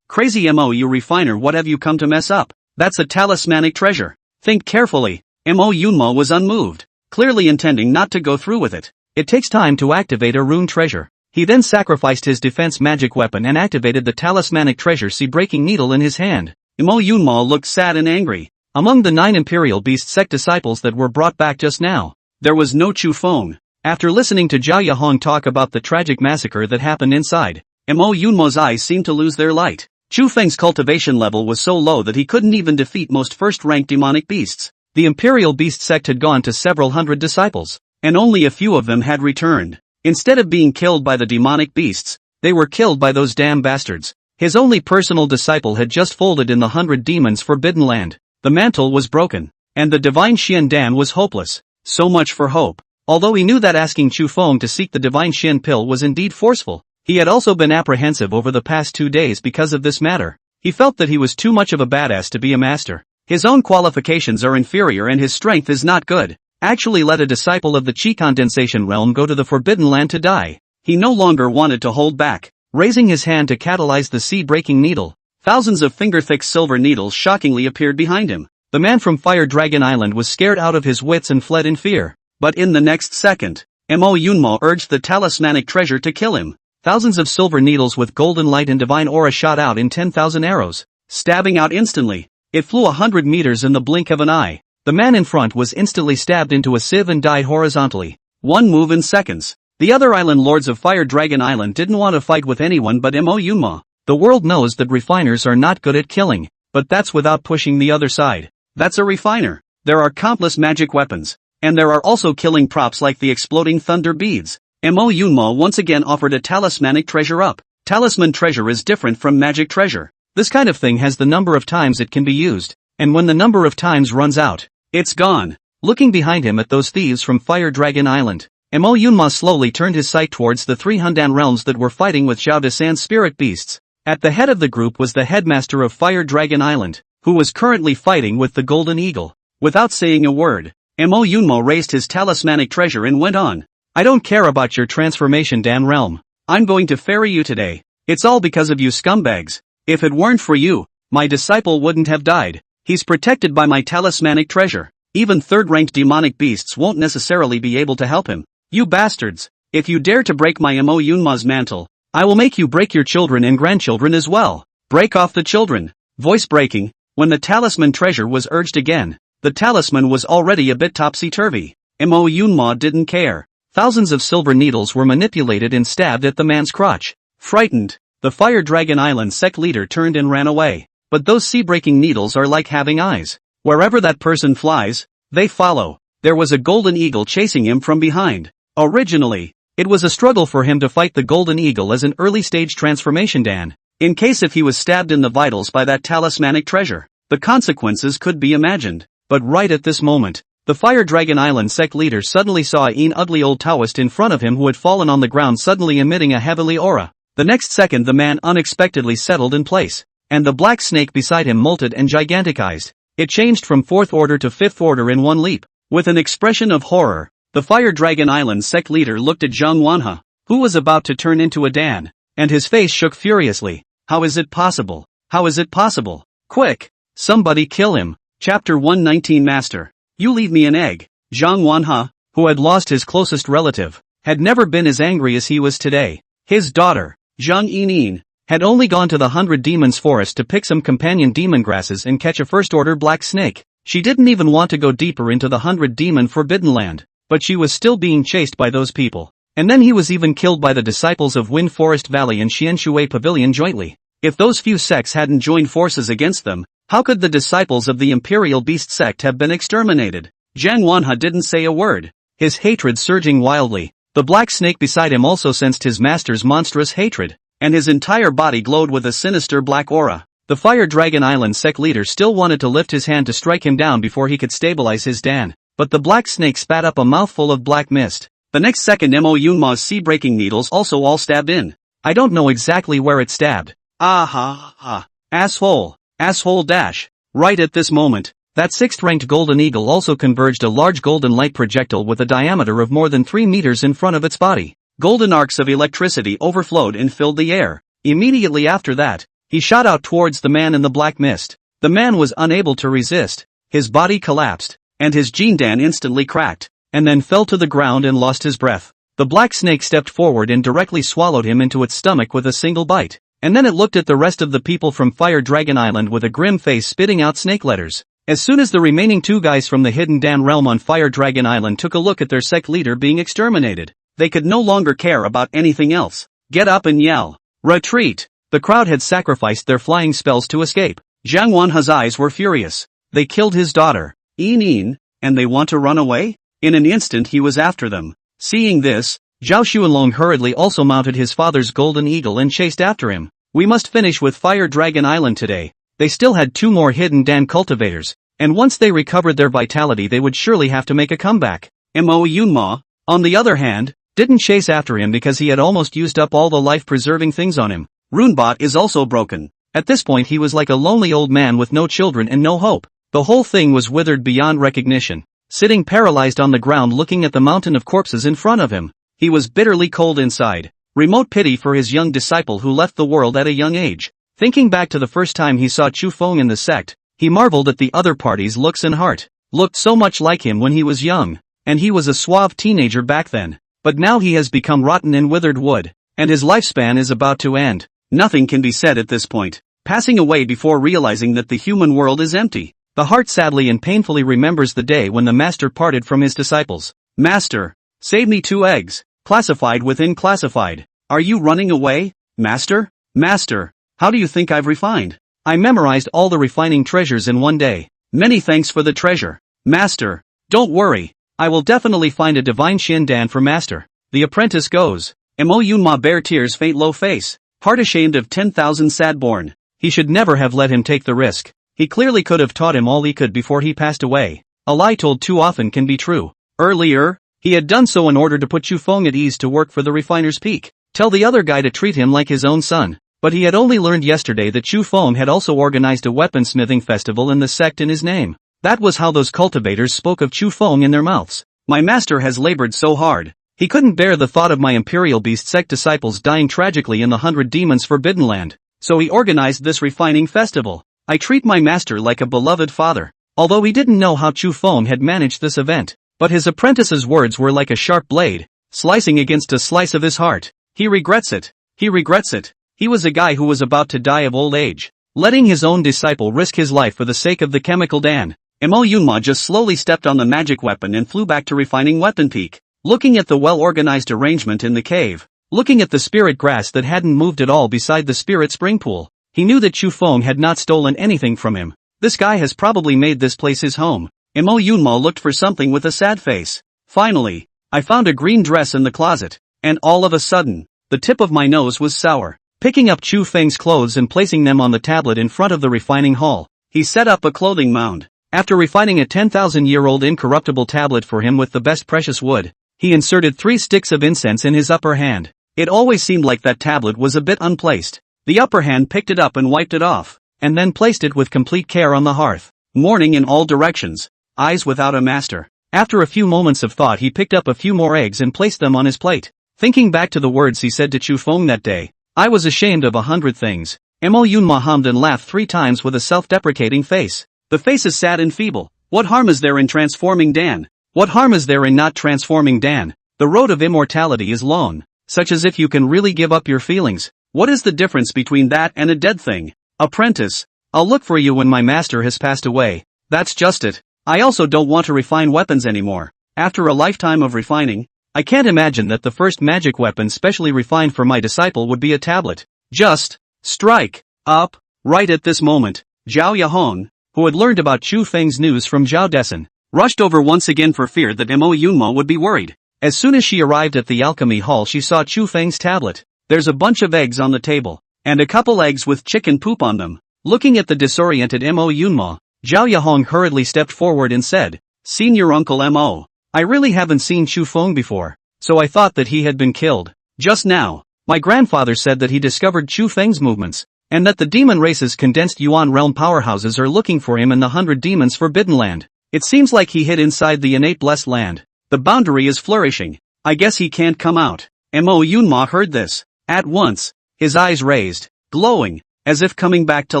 Speaker 1: Crazy Mo, you refiner, what have you come to mess up? That's a talismanic treasure. Think carefully. Mo Yunma was unmoved, clearly intending not to go through with it. It takes time to activate a rune treasure. He then sacrificed his defense magic weapon and activated the talismanic treasure sea-breaking needle in his hand. Mo Yunma looked sad and angry. Among the 9 Imperial Beast sect disciples that were brought back just now, there was no Chu Feng. After listening to Zhao Yahong talk about the tragic massacre that happened inside, Mo Yunma's eyes seemed to lose their light. Chu Feng's cultivation level was so low that he couldn't even defeat most first-rank demonic beasts. The Imperial Beast sect had gone to several hundred disciples, and only a few of them had returned. Instead of being killed by the demonic beasts, they were killed by those damn bastards. His only personal disciple had just folded in the 100 Demons Forbidden Land. The mantle was broken, and the divine Xian Dan was hopeless. So much for hope. Although he knew that asking Chu Feng to seek the divine Xian pill was indeed forceful, he had also been apprehensive over the past 2 days because of this matter. He felt that he was too much of a badass to be a master. His own qualifications are inferior and his strength is not good. Actually let a disciple of the Qi condensation realm go to the Forbidden Land to die. He no longer wanted to hold back. Raising his hand to catalyze the sea-breaking needle, thousands of finger-thick silver needles shockingly appeared behind him. The man from Fire Dragon Island was scared out of his wits and fled in fear. But in the next second, Mo Yunma urged the talismanic treasure to kill him. Thousands of silver needles with golden light and divine aura shot out in 10,000 arrows, stabbing out instantly. It flew 100 meters in the blink of an eye. The man in front was instantly stabbed into a sieve and died horizontally. One move in seconds. The other island lords of Fire Dragon Island didn't want to fight with anyone but Mo Yunma. The world knows that refiners are not good at killing, but that's without pushing the other side. That's a refiner. There are countless magic weapons, and there are also killing props like the exploding thunder beads. Mo Yunma once again offered a talismanic treasure up. Talisman treasure is different from magic treasure. This kind of thing has the number of times it can be used, and when the number of times runs out, it's gone. Looking behind him at those thieves from Fire Dragon Island, Mo Yunma slowly turned his sight towards the 3 Hundan realms that were fighting with Zhao Desan's spirit beasts. At the head of the group was the headmaster of Fire Dragon Island, who was currently fighting with the Golden Eagle. Without saying a word, Mo Yunma raised his talismanic treasure and went on. I don't care about your transformation Dan realm. I'm going to ferry you today. It's all because of you scumbags. If it weren't for you, my disciple wouldn't have died. He's protected by my talismanic treasure. Even third-ranked demonic beasts won't necessarily be able to help him. You bastards, if you dare to break my Mo Yunma's mantle, I will make you break your children and grandchildren as well. Break off the children. Voice breaking. When the talisman treasure was urged again, the talisman was already a bit topsy-turvy. Mo Yunma didn't care. Thousands of silver needles were manipulated and stabbed at the man's crotch. Frightened, the Fire Dragon Island sect leader turned and ran away. But those sea-breaking needles are like having eyes. Wherever that person flies, they follow. There was a golden eagle chasing him from behind. Originally, it was a struggle for him to fight the golden eagle as an early-stage transformation Dan. In case if he was stabbed in the vitals by that talismanic treasure, the consequences could be imagined. But right at this moment, The Fire Dragon Island sect leader suddenly saw an ugly old Taoist in front of him who had fallen on the ground, suddenly emitting a heavenly aura. The next second the man unexpectedly settled in place, and the black snake beside him molted and giganticized. It changed from 4th order to 5th order in one leap. With an expression of horror, the Fire Dragon Island sect leader looked at Zhang Wanhe, who was about to turn into a Dan, and his face shook furiously. How is it possible? How is it possible? Quick! Somebody kill him. Chapter 119 Master. You leave me an egg. Zhang Wanhe, who had lost his closest relative, had never been as angry as he was today. His daughter, Zhang Yinin, had only gone to the 100 Demons Forest to pick some companion demon grasses and catch a first-order black snake. She didn't even want to go deeper into the 100 Demon Forbidden Land, but she was still being chased by those people. And then he was even killed by the disciples of Wind Forest Valley and Xianshui Pavilion jointly. If those few sects hadn't joined forces against them, how could the disciples of the Imperial Beast sect have been exterminated? Zhang Wanhe didn't say a word, his hatred surging wildly. The black snake beside him also sensed his master's monstrous hatred, and his entire body glowed with a sinister black aura. The Fire Dragon Island sect leader still wanted to lift his hand to strike him down before he could stabilize his Dan, but the black snake spat up a mouthful of black mist. The next second Mo Yunma's sea-breaking needles also all stabbed in. I don't know exactly where it stabbed. Asshole. Asshole dash. Right at this moment, that 6th-ranked golden eagle also converged a large golden light projectile with a diameter of more than 3 meters in front of its body. Golden arcs of electricity overflowed and filled the air. Immediately after that, he shot out towards the man in the black mist. The man was unable to resist. His body collapsed, and his Jindan instantly cracked, and then fell to the ground and lost his breath. The black snake stepped forward and directly swallowed him into its stomach with a single bite, and then it looked at the rest of the people from Fire Dragon Island with a grim face, spitting out snake letters. As soon as the remaining 2 guys from the Hidden Dan realm on Fire Dragon Island took a look at their sect leader being exterminated, they could no longer care about anything else. Get up and yell. Retreat! The crowd had sacrificed their flying spells to escape. Zhang Wanhe's eyes were furious. They killed his daughter, Yinin, and they want to run away? In an instant he was after them. Seeing this, Zhao Xuanlong hurriedly also mounted his father's golden eagle and chased after him. We must finish with Fire Dragon Island today. They still had 2 more Hidden Dan cultivators, and once they recovered their vitality they would surely have to make a comeback. Mo Yunma, on the other hand, didn't chase after him because he had almost used up all the life-preserving things on him. Runebot is also broken. At this point he was like a lonely old man with no children and no hope. The whole thing was withered beyond recognition. Sitting paralyzed on the ground looking at the mountain of corpses in front of him, he was bitterly cold inside. Remote pity for his young disciple who left the world at a young age. Thinking back to the first time he saw Chu Feng in the sect, he marveled at the other party's looks and heart. Looked so much like him when he was young, and he was a suave teenager back then. But now he has become rotten and withered wood, and his lifespan is about to end. Nothing can be said at this point. Passing away before realizing that the human world is empty, the heart sadly and painfully remembers the day when the master parted from his disciples. Master, save me 2 eggs, classified within classified. Are you running away, master? Master, how do you think I've refined? I memorized all the refining treasures in one day. Many thanks for the treasure. Master, don't worry. I will definitely find a divine Shindan for master. The apprentice goes. Mo Yunma bare tears faint low face, heart ashamed of 10,000 sadborn. He should never have let him take the risk. He clearly could have taught him all he could before he passed away. A lie told too often can be true. Earlier, he had done so in order to put Chu Feng at ease to work for the Refiner's Peak. Tell the other guy to treat him like his own son. But he had only learned yesterday that Chu Feng had also organized a weaponsmithing festival in the sect in his name. That was how those cultivators spoke of Chu Feng in their mouths. My master has labored so hard. He couldn't bear the thought of my Imperial Beast sect disciples dying tragically in the 100 Demons Forbidden Land. So he organized this refining festival. I treat my master like a beloved father. Although he didn't know how Chu Feng had managed this event. But his apprentice's words were like a sharp blade, slicing against a slice of his heart. He regrets it. He regrets it. He was a guy who was about to die of old age, letting his own disciple risk his life for the sake of the chemical Dan. Mo Yunma just slowly stepped on the magic weapon and flew back to Refining Weapon Peak. Looking at the well-organized arrangement in the cave, looking at the spirit grass that hadn't moved at all beside the spirit spring pool, he knew that Chu Feng had not stolen anything from him. This guy has probably made this place his home. Mo Yunma looked for something with a sad face. Finally, I found a green dress in the closet, and all of a sudden, the tip of my nose was sour. Picking up Chu Feng's clothes and placing them on the tablet in front of the refining hall, he set up a clothing mound. After refining a 10,000-year-old incorruptible tablet for him with the best precious wood, he inserted 3 sticks of incense in his upper hand. It always seemed like that tablet was a bit unplaced. The upper hand picked it up and wiped it off, and then placed it with complete care on the hearth, mourning in all directions, eyes without a master. After a few moments of thought he picked up a few more eggs and placed them on his plate. Thinking back to the words he said to Chu Feng that day, "I was ashamed of 100 things." Mo Yunma hummed and laughed 3 times with a self-deprecating face. The face is sad and feeble. What harm is there in transforming Dan? What harm is there in not transforming Dan? The road of immortality is long, such as if you can really give up your feelings. What is the difference between that and a dead thing? Apprentice, I'll look for you when my master has passed away. That's just it. I also don't want to refine weapons anymore. After a lifetime of refining, I can't imagine that the first magic weapon specially refined for my disciple would be a tablet. Just strike up. Right at this moment, Zhao Yahong, who had learned about Chu Feng's news from Zhao Dessen, rushed over once again for fear that Mo Yunma would be worried. As soon as she arrived at the alchemy hall she saw Chu Feng's tablet. There's a bunch of eggs on the table, and a couple eggs with chicken poop on them. Looking at the disoriented Mo Yunma, Zhao Yahong hurriedly stepped forward and said, "Senior Uncle Mo, I really haven't seen Chu Feng before, so I thought that he had been killed. Just now, my grandfather said that he discovered Chu Feng's movements, and that the demon race's condensed Yuan realm powerhouses are looking for him in the 100 Demons Forbidden Land. It seems like he hid inside the innate blessed land. The boundary is flourishing. I guess he can't come out." Mo Yunma heard this. At once, his eyes raised, glowing, as if coming back to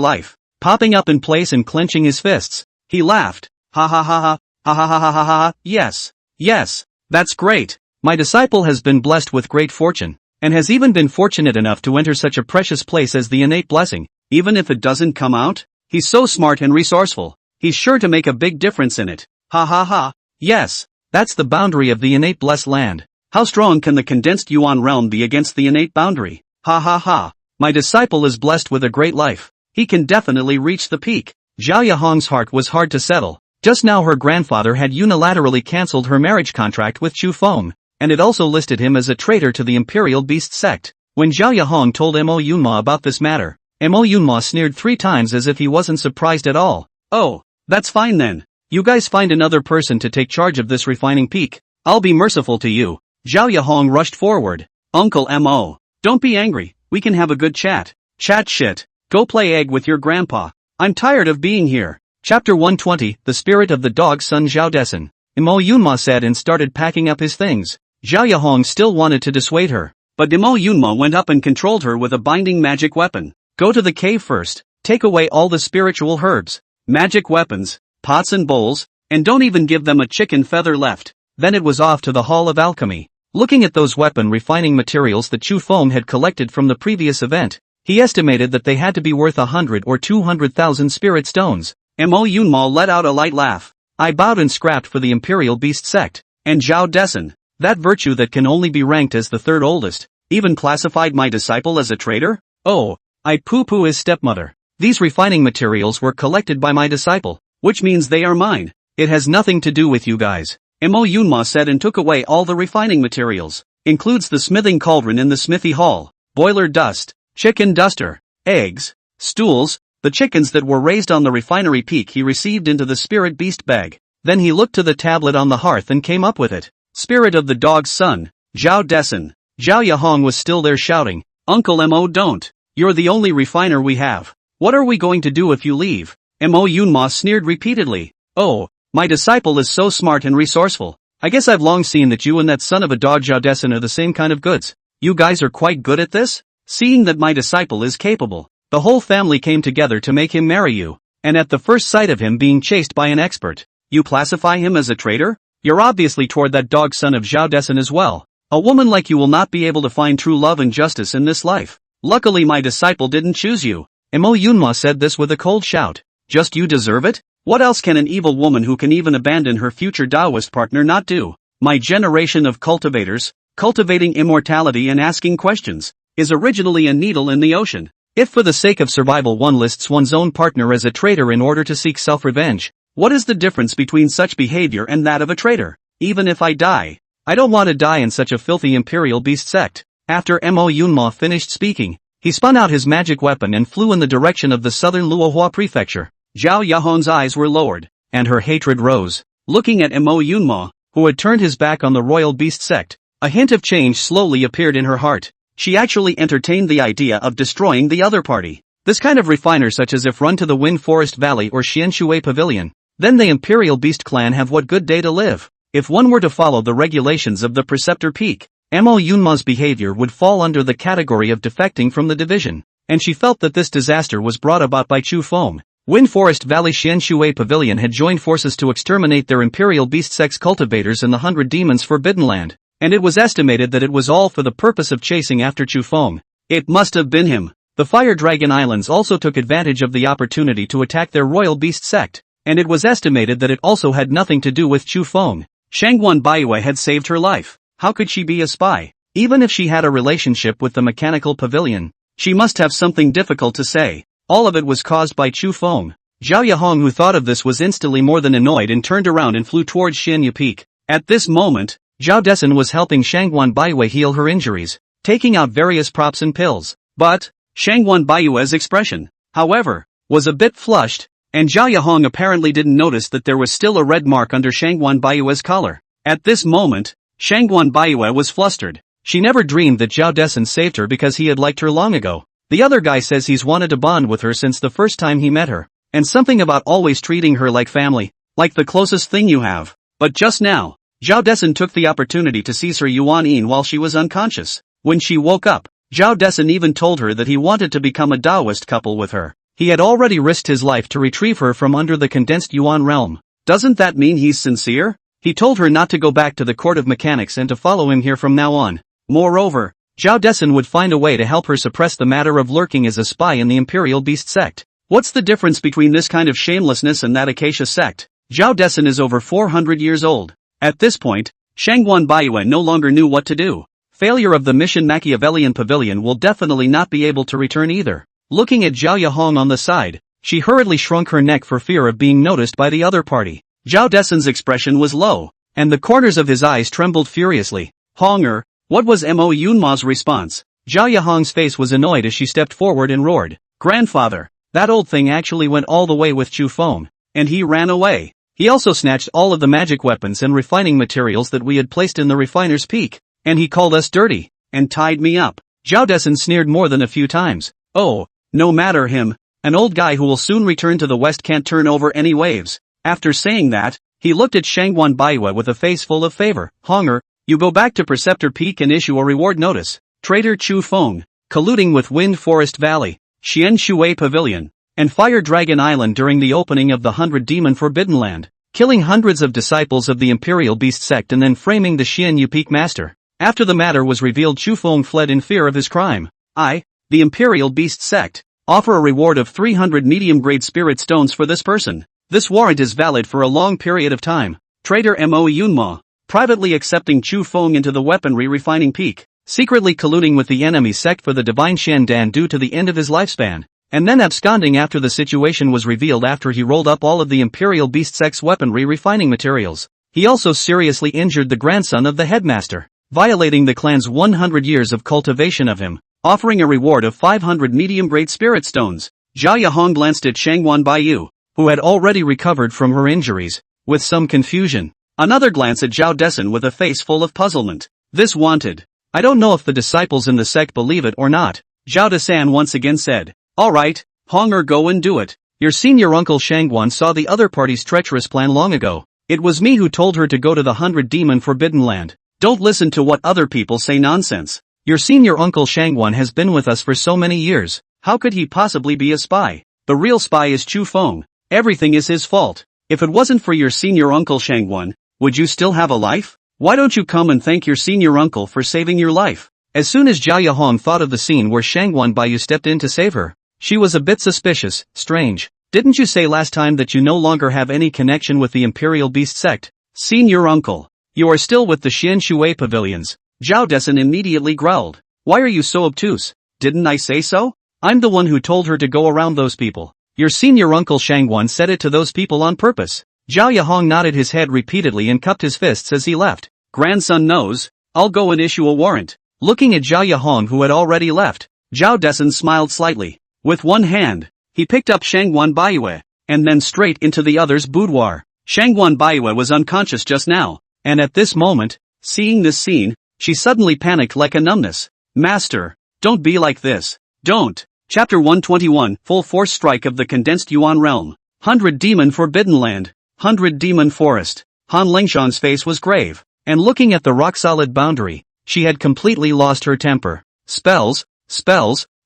Speaker 1: life, popping up in place and clenching his fists. He laughed. "Ha ha ha ha, ha ha ha ha ha ha, yes, that's great. My disciple has been blessed with great fortune, and has even been fortunate enough to enter such a precious place as the innate blessing. Even if it doesn't come out, he's so smart and resourceful, he's sure to make a big difference in it. Ha ha ha, yes, that's the boundary of the innate blessed land. How strong can the condensed Yuan realm be against the innate boundary? Ha ha ha, my disciple is blessed with a great life. He can definitely reach the peak." Zhao Yahong's heart was hard to settle. Just now her grandfather had unilaterally cancelled her marriage contract with Chu Feng, and it also listed him as a traitor to the Imperial Beast sect. When Zhao Yahong told Mo Yunma about this matter, Mo Yunma sneered 3 times as if he wasn't surprised at all. "Oh, that's fine then. You guys find another person to take charge of this refining peak. I'll be merciful to you." Zhao Yahong rushed forward. "Uncle Mo, don't be angry, we can have a good chat." "Chat shit. Go play egg with your grandpa. I'm tired of being here." Chapter 120, The Spirit of the Dog's Son Zhao Dessen. Mo Yunma said and started packing up his things. Zhao Yahong still wanted to dissuade her, but Mo Yunma went up and controlled her with a binding magic weapon. "Go to the cave first, take away all the spiritual herbs, magic weapons, pots and bowls, and don't even give them a chicken feather left." Then it was off to the Hall of Alchemy. Looking at those weapon refining materials that Chu Feng had collected from the previous event, he estimated that they had to be worth 100 or 200,000 spirit stones. Mo Yunma let out a light laugh. "I bowed and scrapped for the Imperial Beast sect, and Zhao Dessen, that virtue that can only be ranked as the 3rd oldest, even classified my disciple as a traitor? Oh, I poo-poo his stepmother. These refining materials were collected by my disciple, which means they are mine. It has nothing to do with you guys." Mo Yunma said and took away all the refining materials. Includes the smithing cauldron in the smithy hall, boiler dust, chicken duster, eggs, stools, the chickens that were raised on the refinery peak he received into the spirit beast bag. Then he looked to the tablet on the hearth and came up with it. "Spirit of the Dog's Son, Zhao Dessen." Zhao Yahong was still there shouting, "Uncle Mo, don't. You're the only refiner we have. What are we going to do if you leave?" Mo Yunma sneered repeatedly. "Oh, my disciple is so smart and resourceful. I guess I've long seen that you and that son of a dog Zhao Dessen are the same kind of goods. You guys are quite good at this? Seeing that my disciple is capable, the whole family came together to make him marry you, and at the first sight of him being chased by an expert, you classify him as a traitor? You're obviously toward that dog son of Zhao Dessen as well. A woman like you will not be able to find true love and justice in this life. Luckily my disciple didn't choose you." Mo Yunma said this with a cold shout. "Just you deserve it? What else can an evil woman who can even abandon her future Taoist partner not do? My generation of cultivators, cultivating immortality and asking questions, is originally a needle in the ocean. If for the sake of survival one lists one's own partner as a traitor in order to seek self-revenge, what is the difference between such behavior and that of a traitor? Even if I die, I don't want to die in such a filthy Imperial Beast sect." After Mo Yunma finished speaking, he spun out his magic weapon and flew in the direction of the southern Luohua prefecture. Zhao Yahong's eyes were lowered, and her hatred rose. Looking at Mo Yunma, who had turned his back on the royal beast sect, a hint of change slowly appeared in her heart. She actually entertained the idea of destroying the other party. This kind of refiner such as if run to the Wind Forest Valley or Xianshui Pavilion, then the Imperial Beast clan have what good day to live. If one were to follow the regulations of the Preceptor Peak, Mo Yunma's behavior would fall under the category of defecting from the division, and she felt that this disaster was brought about by Chu Feng. Wind Forest Valley Xianshui Pavilion had joined forces to exterminate their Imperial Beast Sex cultivators in the 100 Demons Forbidden Land, and it was estimated that it was all for the purpose of chasing after Chu Feng. It must have been him. The Fire Dragon Islands also took advantage of the opportunity to attack their royal beast sect, and it was estimated that it also had nothing to do with Chu Feng. Shangguan Baiwei had saved her life. How could she be a spy? Even if she had a relationship with the mechanical pavilion, she must have something difficult to say. All of it was caused by Chu Feng. Zhao Yahong, who thought of this, was instantly more than annoyed and turned around and flew towards Xianyu Peak. At this moment, Zhao Dessen was helping Shangguan Baiwei heal her injuries, taking out various props and pills. But Shangguan Baiwei's expression, however, was a bit flushed, and Zhao Yahong apparently didn't notice that there was still a red mark under Shangguan Baiwei's collar. At this moment, Shangguan Baiwei was flustered. She never dreamed that Zhao Dessen saved her because he had liked her long ago. The other guy says he's wanted to bond with her since the first time he met her, and something about always treating her like family, like the closest thing you have. But just now, Zhao Dessen took the opportunity to seize her Yuan Yin while she was unconscious. When she woke up, Zhao Dessen even told her that he wanted to become a Taoist couple with her. He had already risked his life to retrieve her from under the condensed Yuan realm. Doesn't that mean he's sincere? He told her not to go back to the Court of Mechanics and to follow him here from now on. Moreover, Zhao Dessen would find a way to help her suppress the matter of lurking as a spy in the Imperial Beast sect. What's the difference between this kind of shamelessness and that Acacia sect? Zhao Dessen is over 400 years old. At this point, Shangguan Baiwei no longer knew what to do. Failure of the mission Machiavellian Pavilion will definitely not be able to return either. Looking at Zhao Yahong on the side, she hurriedly shrunk her neck for fear of being noticed by the other party. Zhao Dessen's expression was low, and the corners of his eyes trembled furiously. Honger, what was Mo Yunma's response? Zhao Yahong's face was annoyed as she stepped forward and roared, "Grandfather, that old thing actually went all the way with Chu Feng, and he ran away. He also snatched all of the magic weapons and refining materials that we had placed in the refiner's peak, and he called us dirty, and tied me up." Zhao Dessen sneered more than a few times. "Oh, no matter him, an old guy who will soon return to the west can't turn over any waves." After saying that, he looked at Shangguan Baiwei with a face full of favor. "Honger, you go back to Preceptor Peak and issue a reward notice. Traitor Chu Feng, colluding with Wind Forest Valley, Xianshui Pavilion, and Fire Dragon Island during the opening of the 100 Demon Forbidden Land, killing hundreds of disciples of the Imperial Beast sect and then framing the Xianyu Peak master." After the matter was revealed, Chu Feng fled in fear of his crime. "I, the Imperial Beast sect, offer a reward of 300 medium-grade spirit stones for this person. This warrant is valid for a long period of time." Traitor Mo Yunma, privately accepting Chu Feng into the weaponry refining peak, secretly colluding with the enemy sect for the divine Shandan due to the end of his lifespan, and then absconding after the situation was revealed after he rolled up all of the Imperial Beast sect's weaponry refining materials. He also seriously injured the grandson of the headmaster, violating the clan's 100 years of cultivation of him, offering a reward of 500 medium-grade spirit stones. Zhao Yahong glanced at Shangguan Baiyu, who had already recovered from her injuries, with some confusion. Another glance at Zhao Dessen with a face full of puzzlement. "This wanted. I don't know if the disciples in the sect believe it or not." Zhao Dessen once again said, "Alright, Honger, go and do it. Your senior uncle Shangguan saw the other party's treacherous plan long ago. It was me who told her to go to the 100 Demon Forbidden Land. Don't listen to what other people say nonsense. Your senior uncle Shangguan has been with us for so many years. How could he possibly be a spy? The real spy is Chu Feng. Everything is his fault. If it wasn't for your senior uncle Shangguan, would you still have a life? Why don't you come and thank your senior uncle for saving your life?" As soon as Zhao Yahong thought of the scene where Shangguan Baiyu stepped in to save her, she was a bit suspicious. "Strange. Didn't you say last time that you no longer have any connection with the Imperial Beast sect? Senior uncle, you are still with the Xianshui pavilions." Zhao Dessen immediately growled. "Why are you so obtuse? Didn't I say so? I'm the one who told her to go around those people. Your senior uncle Shangguan said it to those people on purpose." Zhao Yahong nodded his head repeatedly and cupped his fists as he left. "Grandson knows. I'll go and issue a warrant." Looking at Zhao Yahong, who had already left, Zhao Dessen smiled slightly. With one hand, he picked up Shangguan Baiyu. and then straight into the other's boudoir. Shangguan Baiwa was unconscious just now, and at this moment, seeing this scene, she suddenly panicked like a numbness. Master, don't be like this. Don't. Chapter 121, Full Force Strike of the Condensed Yuan Realm. 100 Demon Forbidden Land. 100 Demon Forest. Han Lingshan's face was grave, and looking at the rock-solid boundary, she had completely lost her temper. Spells,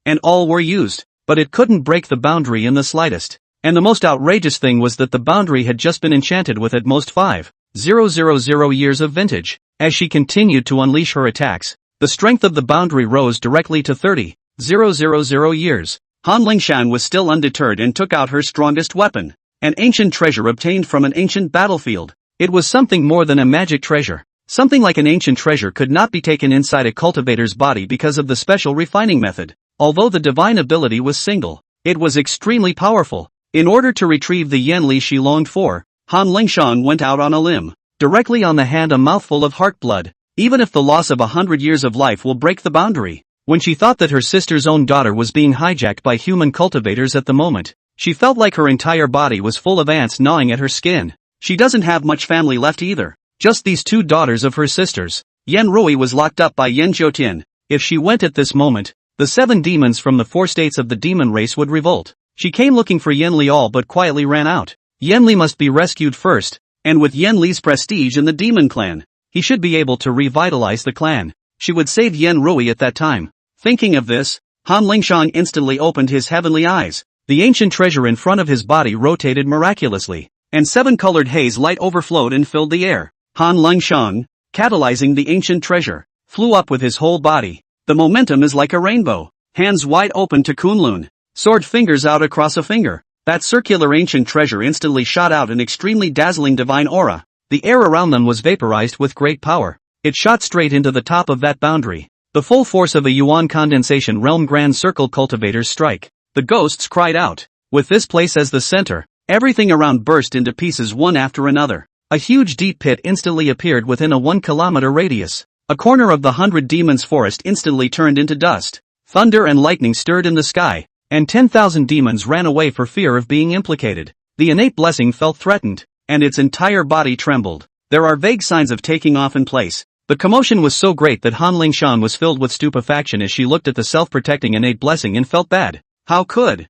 Speaker 1: and all were used, but it couldn't break the boundary in the slightest. And the most outrageous thing was that the boundary had just been enchanted with at most 5,000 years of vintage. As she continued to unleash her attacks, the strength of the boundary rose directly to 30,000 years. Han Lingshan was still undeterred and took out her strongest weapon, an ancient treasure obtained from an ancient battlefield. It was something more than a magic treasure. Something like an ancient treasure could not be taken inside a cultivator's body because of the special refining method. Although the divine ability was single, it was extremely powerful. In order to retrieve the Yanli she longed for, Han Lingshan went out on a limb. Directly on the hand a mouthful of heart blood. Even if the loss of 100 years of life will break the boundary. When she thought that her sister's own daughter was being hijacked by human cultivators at the moment, she felt like her entire body was full of ants gnawing at her skin. She doesn't have much family left either. Just these two daughters of her sisters. Yan Rui was locked up by Yan Jiutian. If she went at this moment, the 7 demons from the 4 states of the demon race would revolt. She came looking for Yan Li all but quietly ran out. Yan Li must be rescued first, and with Yan Li's prestige in the demon clan, he should be able to revitalize the clan. She would save Yan Rui at that time. Thinking of this, Han Lingshan instantly opened his heavenly eyes. The ancient treasure in front of his body rotated miraculously, and 7-colored haze light overflowed and filled the air. Han Lingshan, catalyzing the ancient treasure, flew up with his whole body. The momentum is like a rainbow. Hands wide open to Kunlun. Sword fingers out across a finger. That circular ancient treasure instantly shot out an extremely dazzling divine aura. The air around them was vaporized with great power. It shot straight into the top of that boundary. The full force of a Yuan condensation realm grand circle cultivator's strike. The ghosts cried out. With this place as the center, everything around burst into pieces one after another. A huge deep pit instantly appeared within a 1-kilometer radius. A corner of the 100 demons forest instantly turned into dust. Thunder and lightning stirred in the sky, and 10,000 demons ran away for fear of being implicated. The innate blessing felt threatened, and its entire body trembled. There are vague signs of taking off in place. The commotion was so great that Han Lingshan was filled with stupefaction as she looked at the self-protecting innate blessing and felt bad. How could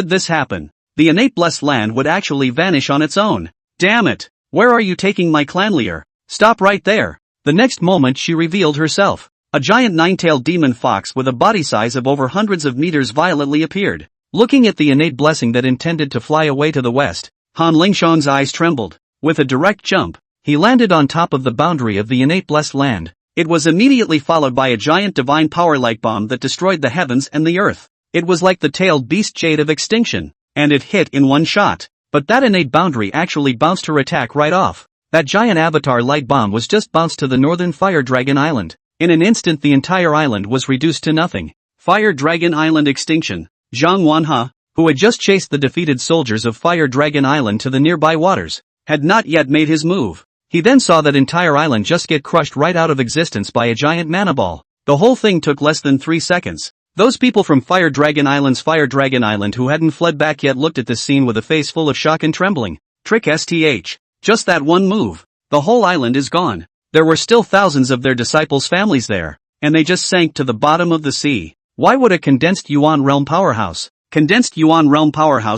Speaker 1: this happen? The innate blessed land would actually vanish on its own. Damn it! Where are you taking my clan leader? Stop right there! The next moment she revealed herself. A giant 9-tailed demon fox with a body size of over hundreds of meters violently appeared. Looking at the innate blessing that intended to fly away to the west, Han Lingshan's eyes trembled. With a direct jump, he landed on top of the boundary of the innate blessed land. It was immediately followed by a giant divine power light bomb that destroyed the heavens and the earth. It was like the tailed beast jade of extinction, and it hit in one shot. But that innate boundary actually bounced her attack right off. That giant avatar light bomb was just bounced to the northern Fire Dragon Island. In an instant the entire island was reduced to nothing. Fire Dragon Island extinction. Zhang Wanhe, who had just chased the defeated soldiers of Fire Dragon Island to the nearby waters, had not yet made his move. He then saw that entire island just get crushed right out of existence by a giant mana ball. The whole thing took less than 3 seconds. Those people from Fire Dragon Island's Fire Dragon Island who hadn't fled back yet looked at this scene with a face full of shock and trembling. Trick STH. Just that one move. The whole island is gone. There were still thousands of their disciples' families there, and they just sank to the bottom of the sea. Why would a condensed Yuan realm powerhouse,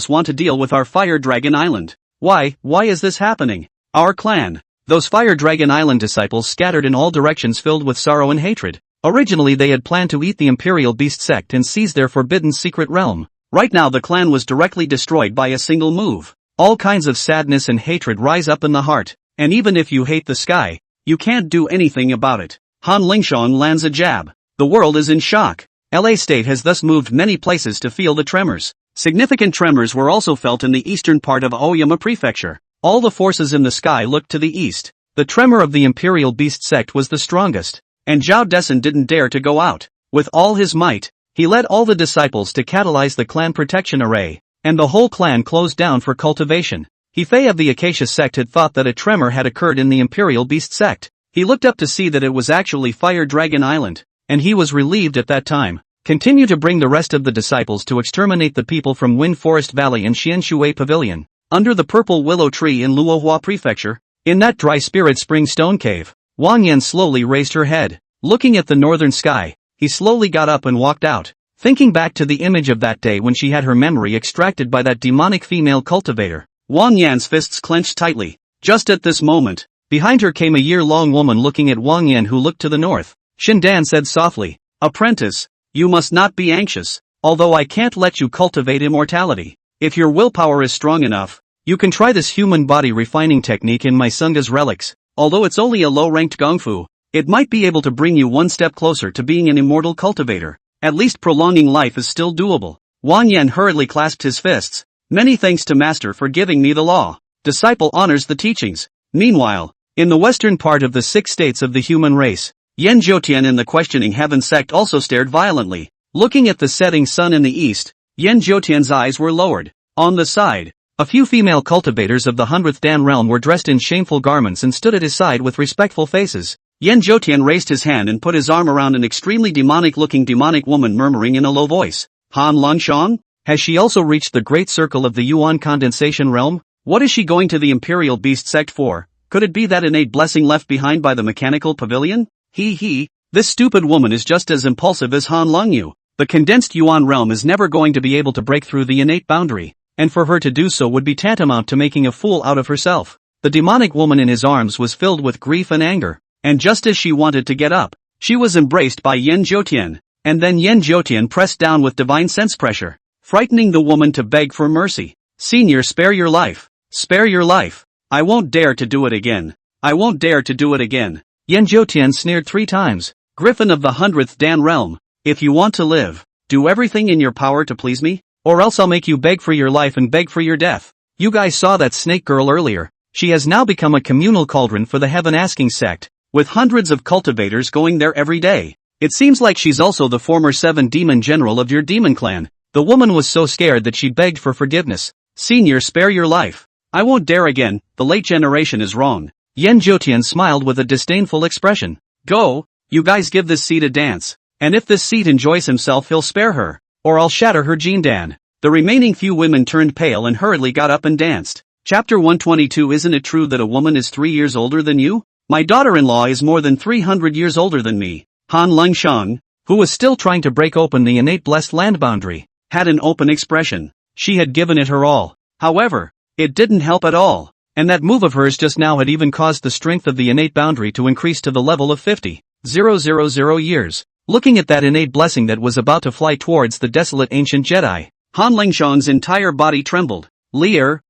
Speaker 1: want to deal with our Fire Dragon Island? Why is this happening? Our clan. Those Fire Dragon Island disciples scattered in all directions filled with sorrow and hatred. Originally they had planned to eat the Imperial Beast sect and seize their forbidden secret realm. Right now the clan was directly destroyed by a single move. All kinds of sadness and hatred rise up in the heart, and even if you hate the sky, you can't do anything about it. Han Lingshan lands a jab. The world is in shock. LA State has thus moved many places to feel the tremors. Significant tremors were also felt in the eastern part of Aoyama Prefecture. All the forces in the sky looked to the east. The tremor of the Imperial Beast sect was the strongest, and Zhao Desun didn't dare to go out. With all his might, he led all the disciples to catalyze the clan protection array, and the whole clan closed down for cultivation. Hefei of the Acacia sect had thought that a tremor had occurred in the Imperial Beast sect. He looked up to see that it was actually Fire Dragon Island, and he was relieved at that time. Continue to bring the rest of the disciples to exterminate the people from Wind Forest Valley and Xianshui Pavilion. Under the purple willow tree in Luohua Prefecture, in that dry spirit spring stone cave, Wang Yan slowly raised her head. Looking at the northern sky, he slowly got up and walked out. Thinking back to the image of that day when she had her memory extracted by that demonic female cultivator, Wang Yan's fists clenched tightly. Just at this moment, behind her came a year-long woman looking at Wang Yan who looked to the north. Shindan said softly, "Apprentice, you must not be anxious, although I can't let you cultivate immortality. If your willpower is strong enough, you can try this human body refining technique in my Sangha's relics. Although it's only a low-ranked gongfu, it might be able to bring you one step closer to being an immortal cultivator. At least prolonging life is still doable." Wang Yan hurriedly clasped his fists. "Many thanks to Master for giving me the law. Disciple honors the teachings." Meanwhile, in the western part of the 6 states of the human race, Yan Zhoutian in the questioning heaven sect also stared violently. Looking at the setting sun in the east, Yan Zhoutian's eyes were lowered. On the side, a few female cultivators of the 100th Dan realm were dressed in shameful garments and stood at his side with respectful faces. Yan Zhoutian raised his hand and put his arm around an extremely demonic-looking demonic woman, murmuring in a low voice, "Han Longshang? Has she also reached the great circle of the Yuan condensation realm? What is she going to the Imperial Beast sect for? Could it be that innate blessing left behind by the mechanical pavilion? This stupid woman is just as impulsive as Han Longyu. The condensed Yuan realm is never going to be able to break through the innate boundary, and for her to do so would be tantamount to making a fool out of herself." The demonic woman in his arms was filled with grief and anger, and just as she wanted to get up, she was embraced by Yan Zhoutian, and then Yan Zhoutian pressed down with divine sense pressure, frightening the woman to beg for mercy. "Senior, spare your life. Spare your life. I won't dare to do it again. I won't dare to do it again." Yan Zhoutian sneered 3 times. "Griffin of the 100th Dan realm, if you want to live, do everything in your power to please me, or else I'll make you beg for your life and beg for your death. You guys saw that snake girl earlier. She has now become a communal cauldron for the heaven asking sect, with hundreds of cultivators going there every day. It seems like she's also the former 7 demon general of your demon clan." The woman was so scared that she begged for forgiveness. "Senior, spare your life. I won't dare again. The late generation is wrong." Yan Zhoutian smiled with a disdainful expression. "Go, you guys give this seed a dance, and if this seed enjoys himself he'll spare her, or I'll shatter her jindan." The remaining few women turned pale and hurriedly got up and danced. Chapter 122. Isn't it true that a woman is 3 years older than you? My daughter-in-law is more than 300 years older than me. Han Longshang, who was still trying to break open the innate blessed land boundary, had an open expression. She had given it her all. However, it didn't help at all, and that move of hers just now had even caused the strength of the innate boundary to increase to the level of 50,000 years. Looking at that innate blessing that was about to fly towards the desolate ancient Jedi, Han Longshang's entire body trembled. Lear,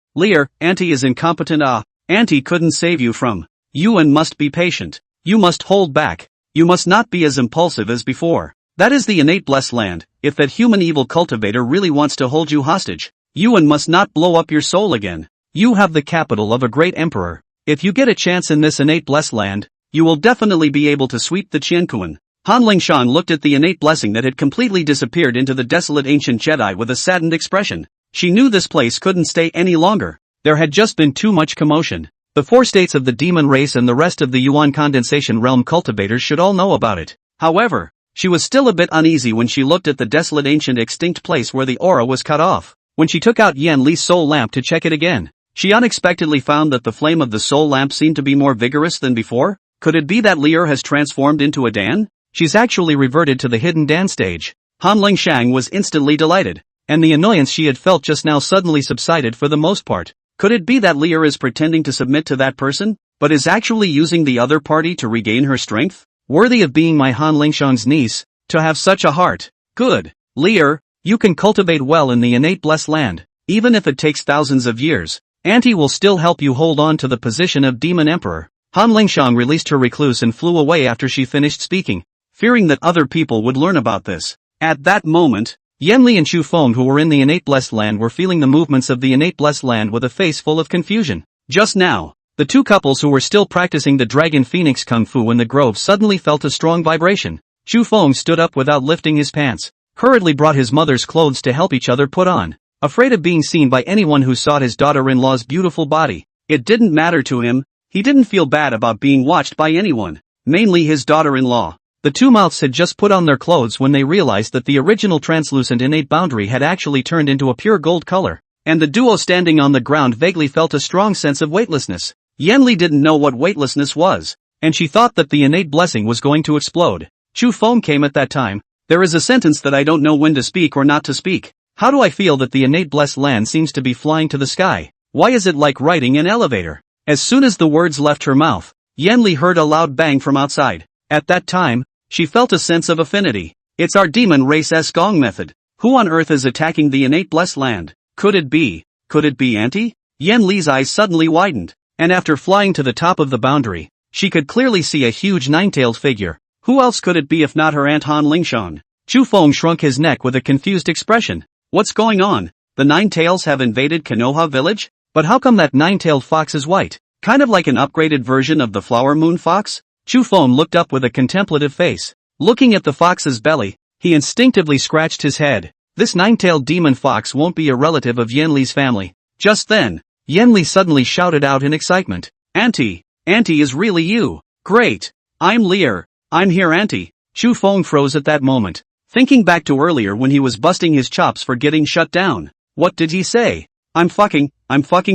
Speaker 1: Auntie is incompetent. Auntie couldn't save you from. You and must be patient. You must hold back. You must not be as impulsive as before. That is the innate blessed land. If that human evil cultivator really wants to hold you hostage, you and must not blow up your soul again. You have the capital of a great emperor. If you get a chance in this innate blessed land, you will definitely be able to sweep the Qiankuan. Han Lingshan looked at the innate blessing that had completely disappeared into the desolate ancient Jedi with a saddened expression. She knew this place couldn't stay any longer. There had just been too much commotion. The 4 states of the demon race and the rest of the Yuan condensation realm cultivators should all know about it. However, she was still a bit uneasy when she looked at the desolate ancient extinct place where the aura was cut off. When she took out Yan Li's soul lamp to check it again, she unexpectedly found that the flame of the soul lamp seemed to be more vigorous than before. Could it be that Lear has transformed into a Dan? She's actually reverted to the hidden Dan stage. Han Lingshang was instantly delighted, and the annoyance she had felt just now suddenly subsided for the most part. Could it be that Lear is pretending to submit to that person, but is actually using the other party to regain her strength? Worthy of being my Han Lingshang's niece, to have such a heart. Good. Lear, you can cultivate well in the innate blessed land. Even if it takes thousands of years, Auntie will still help you hold on to the position of Demon Emperor. Han Lingshang released her recluse and flew away after she finished speaking, fearing that other people would learn about this. At that moment, Yanli and Chu Feng, who were in the innate blessed land, were feeling the movements of the innate blessed land with a face full of confusion. Just now, the 2 couples who were still practicing the Dragon Phoenix Kung Fu in the grove suddenly felt a strong vibration. Chu Feng stood up without lifting his pants, hurriedly brought his mother's clothes to help each other put on. Afraid of being seen by anyone who saw his daughter-in-law's beautiful body, it didn't matter to him. He didn't feel bad about being watched by anyone, mainly his daughter-in-law. The 2 mouths had just put on their clothes when they realized that the original translucent innate boundary had actually turned into a pure gold color. and the duo standing on the ground vaguely felt a strong sense of weightlessness. Yanli didn't know what weightlessness was, and she thought that the innate blessing was going to explode. Chu Feng came at that time. There is a sentence that I don't know when to speak or not to speak. How do I feel that the innate blessed land seems to be flying to the sky? Why is it like riding an elevator? As soon as the words left her mouth, Yanli heard a loud bang from outside. At that time, she felt a sense of affinity. It's our demon race-esque gong method. Who on earth is attacking the innate blessed land? Could it be Auntie? Yanli's eyes suddenly widened, and after flying to the top of the boundary, she could clearly see a huge nine-tailed figure. Who else could it be if not her aunt Han Lingshan? Chu Feng shrunk his neck with a confused expression. What's going on? The Nine Tails have invaded Konoha village? But how come that nine-tailed fox is white? Kind of like an upgraded version of the flower moon fox? Chu Feng looked up with a contemplative face. Looking at the fox's belly, he instinctively scratched his head. This nine-tailed demon fox won't be a relative of Yanli's family. Just then, Yanli suddenly shouted out in excitement. Auntie is really you. Great. I'm Lear. I'm here, Auntie. Chu Feng froze at that moment, thinking back to earlier when he was busting his chops for getting shut down. What did he say? I'm fucking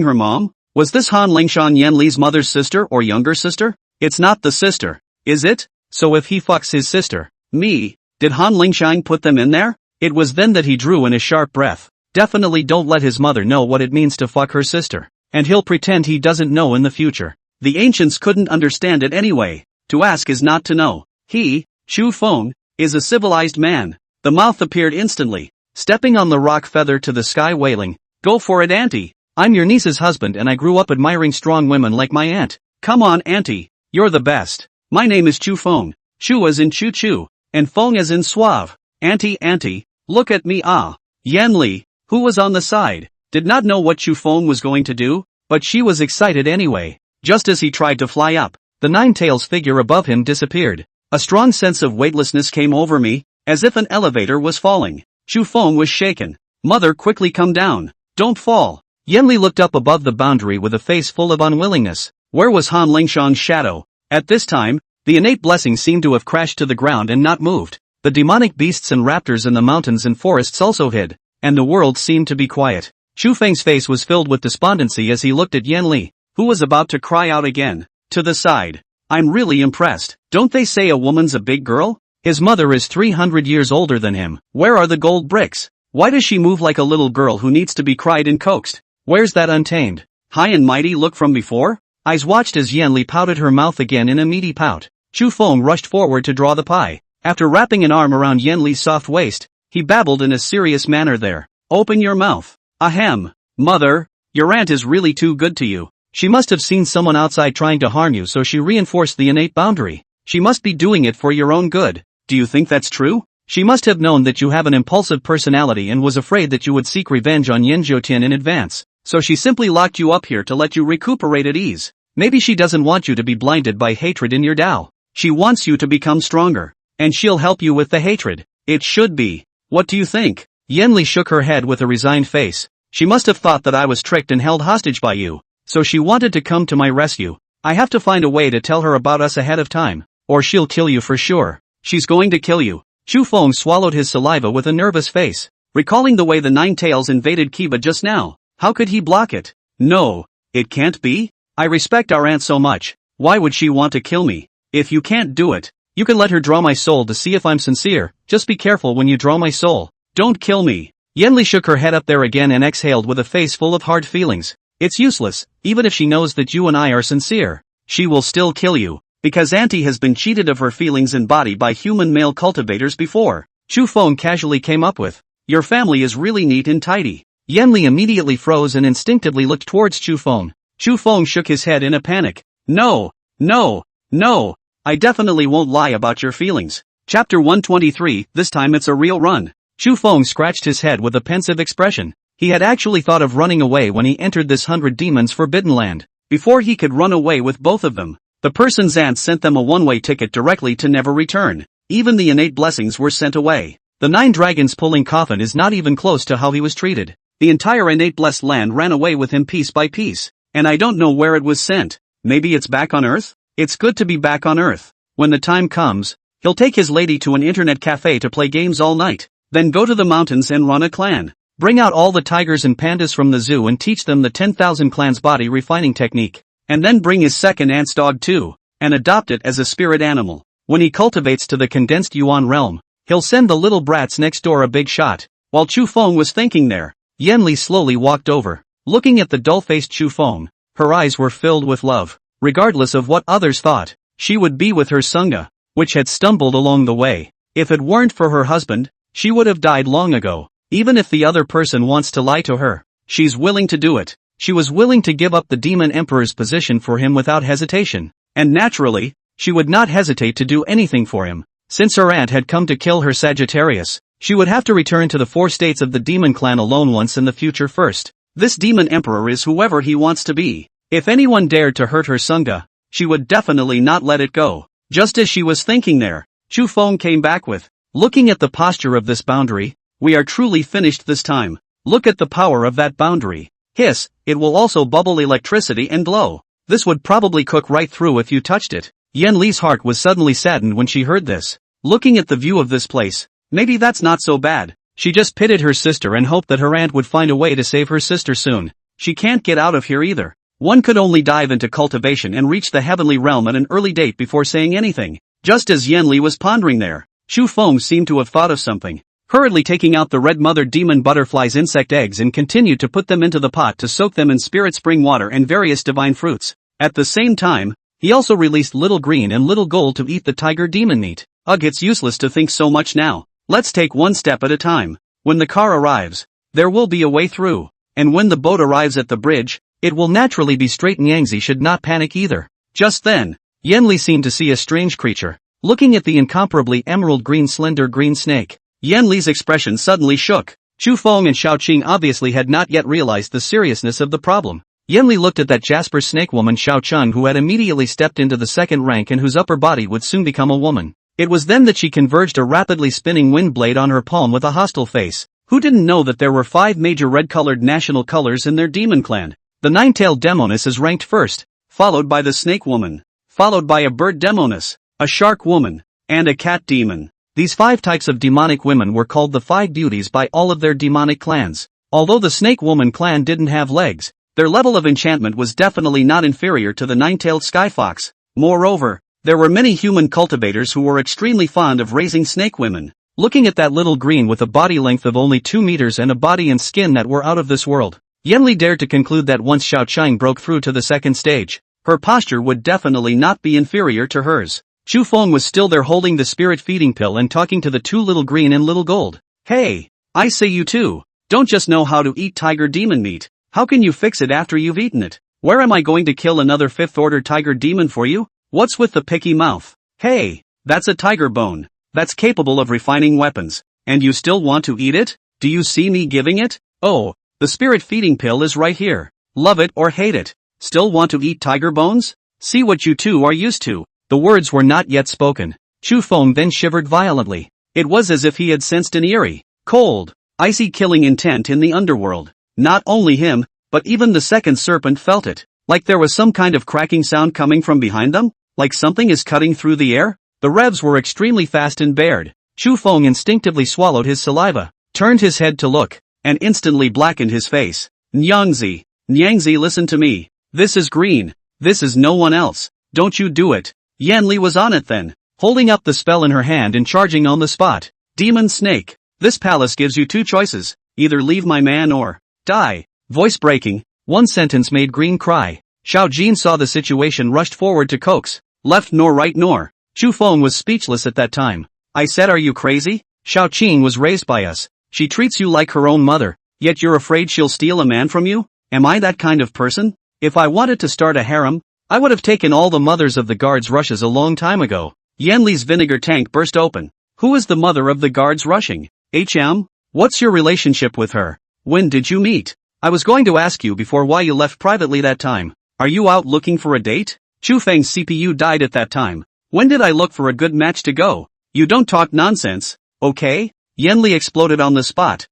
Speaker 1: her mom? Was this Han Lingshan Yanli's mother's sister or younger sister? It's not the sister, is it? So if he fucks his sister, me, did Han Lingshan put them in there? It was then that he drew in a sharp breath. Definitely don't let his mother know what it means to fuck her sister, and he'll pretend he doesn't know in the future. The ancients couldn't understand it anyway. To ask is not to know. He, Chu Feng, is a civilized man. The mouth appeared instantly, stepping on the rock feather to the sky wailing, Go for it, Auntie. I'm your niece's husband and I grew up admiring strong women like my aunt. Come on, Auntie. You're the best. My name is Chu Feng. Chu as in choo-choo, and Feng as in suave. Auntie, look at me Yanli, who was on the side, did not know what Chu Feng was going to do, but she was excited anyway. Just as he tried to fly up, the Nine Tails figure above him disappeared. A strong sense of weightlessness came over me, as if an elevator was falling. Chu Feng was shaken. Mother, quickly come down. Don't fall. Yanli looked up above the boundary with a face full of unwillingness. Where was Han Lingshan's shadow? At this time, the innate blessing seemed to have crashed to the ground and not moved. The demonic beasts and raptors in the mountains and forests also hid, and the world seemed to be quiet. Chu Feng's face was filled with despondency as he looked at Yanli, who was about to cry out again. To the side. I'm really impressed. Don't they say a woman's a big girl? His mother is 300 years older than him. Where are the gold bricks? Why does she move like a little girl who needs to be cried and coaxed? Where's that untamed, high and mighty look from before? Eyes watched as Yanli pouted her mouth again in a meaty pout. Chu Feng rushed forward to draw the pie. After wrapping an arm around Yanli's soft waist, he babbled in a serious manner there. Open your mouth. Ahem. Mother, your aunt is really too good to you. She must have seen someone outside trying to harm you, so she reinforced the innate boundary. She must be doing it for your own good. Do you think that's true? She must have known that you have an impulsive personality and was afraid that you would seek revenge on Yanzhoutian in advance. So she simply locked you up here to let you recuperate at ease. Maybe she doesn't want you to be blinded by hatred in your Tao. She wants you to become stronger. And she'll help you with the hatred. It should be. What do you think? Yanli shook her head with a resigned face. She must have thought that I was tricked and held hostage by you. So she wanted to come to my rescue. I have to find a way to tell her about us ahead of time, or she'll kill you for sure. She's going to kill you. Chu Feng swallowed his saliva with a nervous face, recalling the way the Nine Tails invaded Kiba just now. How could he block it? No, it can't be. I respect our aunt so much. Why would she want to kill me? If you can't do it, you can let her draw my soul to see if I'm sincere. Just be careful when you draw my soul. Don't kill me. Yanli shook her head up there again and exhaled with a face full of hard feelings. It's useless, even if she knows that you and I are sincere. She will still kill you, because Auntie has been cheated of her feelings and body by human male cultivators before. Chu Feng casually came up with, your family is really neat and tidy. Yanli immediately froze and instinctively looked towards Chu Feng. Chu Feng shook his head in a panic. No, I definitely won't lie about your feelings. Chapter 123, this time it's a real run. Chu Feng scratched his head with a pensive expression. He had actually thought of running away when he entered this 100 Demons Forbidden Land. Before he could run away with both of them, the person's aunt sent them a one-way ticket directly to never return. Even the innate blessings were sent away. The 9 dragons pulling coffin is not even close to how he was treated. The entire innate blessed land ran away with him piece by piece. And I don't know where it was sent. Maybe it's back on Earth? It's good to be back on Earth. When the time comes, he'll take his lady to an internet cafe to play games all night, then go to the mountains and run a clan. Bring out all the tigers and pandas from the zoo and teach them the 10,000 clans body refining technique. And then bring his second aunt's dog too, and adopt it as a spirit animal. When he cultivates to the condensed Yuan realm, he'll send the little brats next door a big shot. While Chu Feng was thinking there, Yanli slowly walked over. Looking at the dull-faced Chu Feng, her eyes were filled with love. Regardless of what others thought, she would be with her Sunga, which had stumbled along the way. If it weren't for her husband, she would have died long ago. Even if the other person wants to lie to her, she's willing to do it. She was willing to give up the demon emperor's position for him without hesitation. And naturally, she would not hesitate to do anything for him. Since her aunt had come to kill her Sagittarius, she would have to return to the 4 states of the demon clan alone once in the future first. This demon emperor is whoever he wants to be. If anyone dared to hurt her Sunga, she would definitely not let it go. Just as she was thinking there, Chu Feng came back with, looking at the posture of this boundary, we are truly finished this time. Look at the power of that boundary. Hiss, it will also bubble electricity and glow. This would probably cook right through if you touched it. Yan Li's heart was suddenly saddened when she heard this. Looking at the view of this place, maybe that's not so bad. She just pitied her sister and hoped that her aunt would find a way to save her sister soon. She can't get out of here either. One could only dive into cultivation and reach the heavenly realm at an early date before saying anything. Just as Yan Li was pondering there, Chu Feng seemed to have thought of something. Hurriedly taking out the red mother demon butterfly's insect eggs and continued to put them into the pot to soak them in spirit spring water and various divine fruits. At the same time, he also released Little Green and Little Gold to eat the tiger demon meat. Ugh, it's useless to think so much now. Let's take one step at a time. When the car arrives, there will be a way through. And when the boat arrives at the bridge, it will naturally be straight. Nyangzi should not panic either. Just then, Yan Li seemed to see a strange creature. Looking at the incomparably emerald green slender green snake, Yan Li's expression suddenly shook. Chu Feng and Xiao Qing obviously had not yet realized the seriousness of the problem. Yan Li looked at that Jasper snake woman Xiao Chun, who had immediately stepped into the second rank and whose upper body would soon become a woman. It was then that she converged a rapidly spinning wind blade on her palm with a hostile face. Who didn't know that there were 5 major red-colored national colors in their demon clan? The nine-tailed demoness is ranked first, followed by the snake woman, followed by a bird demoness, a shark woman, and a cat demon. These 5 types of demonic women were called the 5 beauties by all of their demonic clans. Although the snake woman clan didn't have legs, their level of enchantment was definitely not inferior to the nine-tailed sky fox. Moreover, there were many human cultivators who were extremely fond of raising snake women. Looking at that little green with a body length of only 2 meters and a body and skin that were out of this world, Yan Li dared to conclude that once Xiao Chang broke through to the second stage, her posture would definitely not be inferior to hers. Chu Feng was still there holding the spirit feeding pill and talking to the 2 Little Green and Little Gold. Hey, I say you two, don't just know how to eat tiger demon meat, how can you fix it after you've eaten it? Where am I going to kill another 5th order tiger demon for you? What's with the picky mouth? Hey, that's a tiger bone. That's capable of refining weapons. And you still want to eat it? Do you see me giving it? Oh, the spirit feeding pill is right here. Love it or hate it. Still want to eat tiger bones? See what you two are used to. The words were not yet spoken. Chu Feng then shivered violently. It was as if he had sensed an eerie, cold, icy killing intent in the underworld. Not only him, but even the second serpent felt it. Like there was some kind of cracking sound coming from behind them? Like something is cutting through the air? The revs were extremely fast and bared. Chu Feng instinctively swallowed his saliva, turned his head to look, and instantly blackened his face. Nyangzi, listen to me. This is green. This is no one else. Don't you do it. Yan Li was on it then, holding up the spell in her hand and charging on the spot. Demon Snake, this palace gives you 2 choices, either leave my man or die. Voice breaking, one sentence made Green cry. Xiao Jin saw the situation, rushed forward to coax. Left nor right nor. Chu Feng was speechless at that time. I said, are you crazy? Xiao Qing was raised by us. She treats you like her own mother, yet you're afraid she'll steal a man from you? Am I that kind of person? If I wanted to start a harem, I would have taken all the mothers of the guards rushes a long time ago. Yan Li's vinegar tank burst open. Who is the mother of the guards rushing? What's your relationship with her? When did you meet? I was going to ask you before why you left privately that time. Are you out looking for a date? Chu Feng's CPU died at that time. When did I look for a good match to go? You don't talk nonsense, okay? Yan Li exploded on the spot.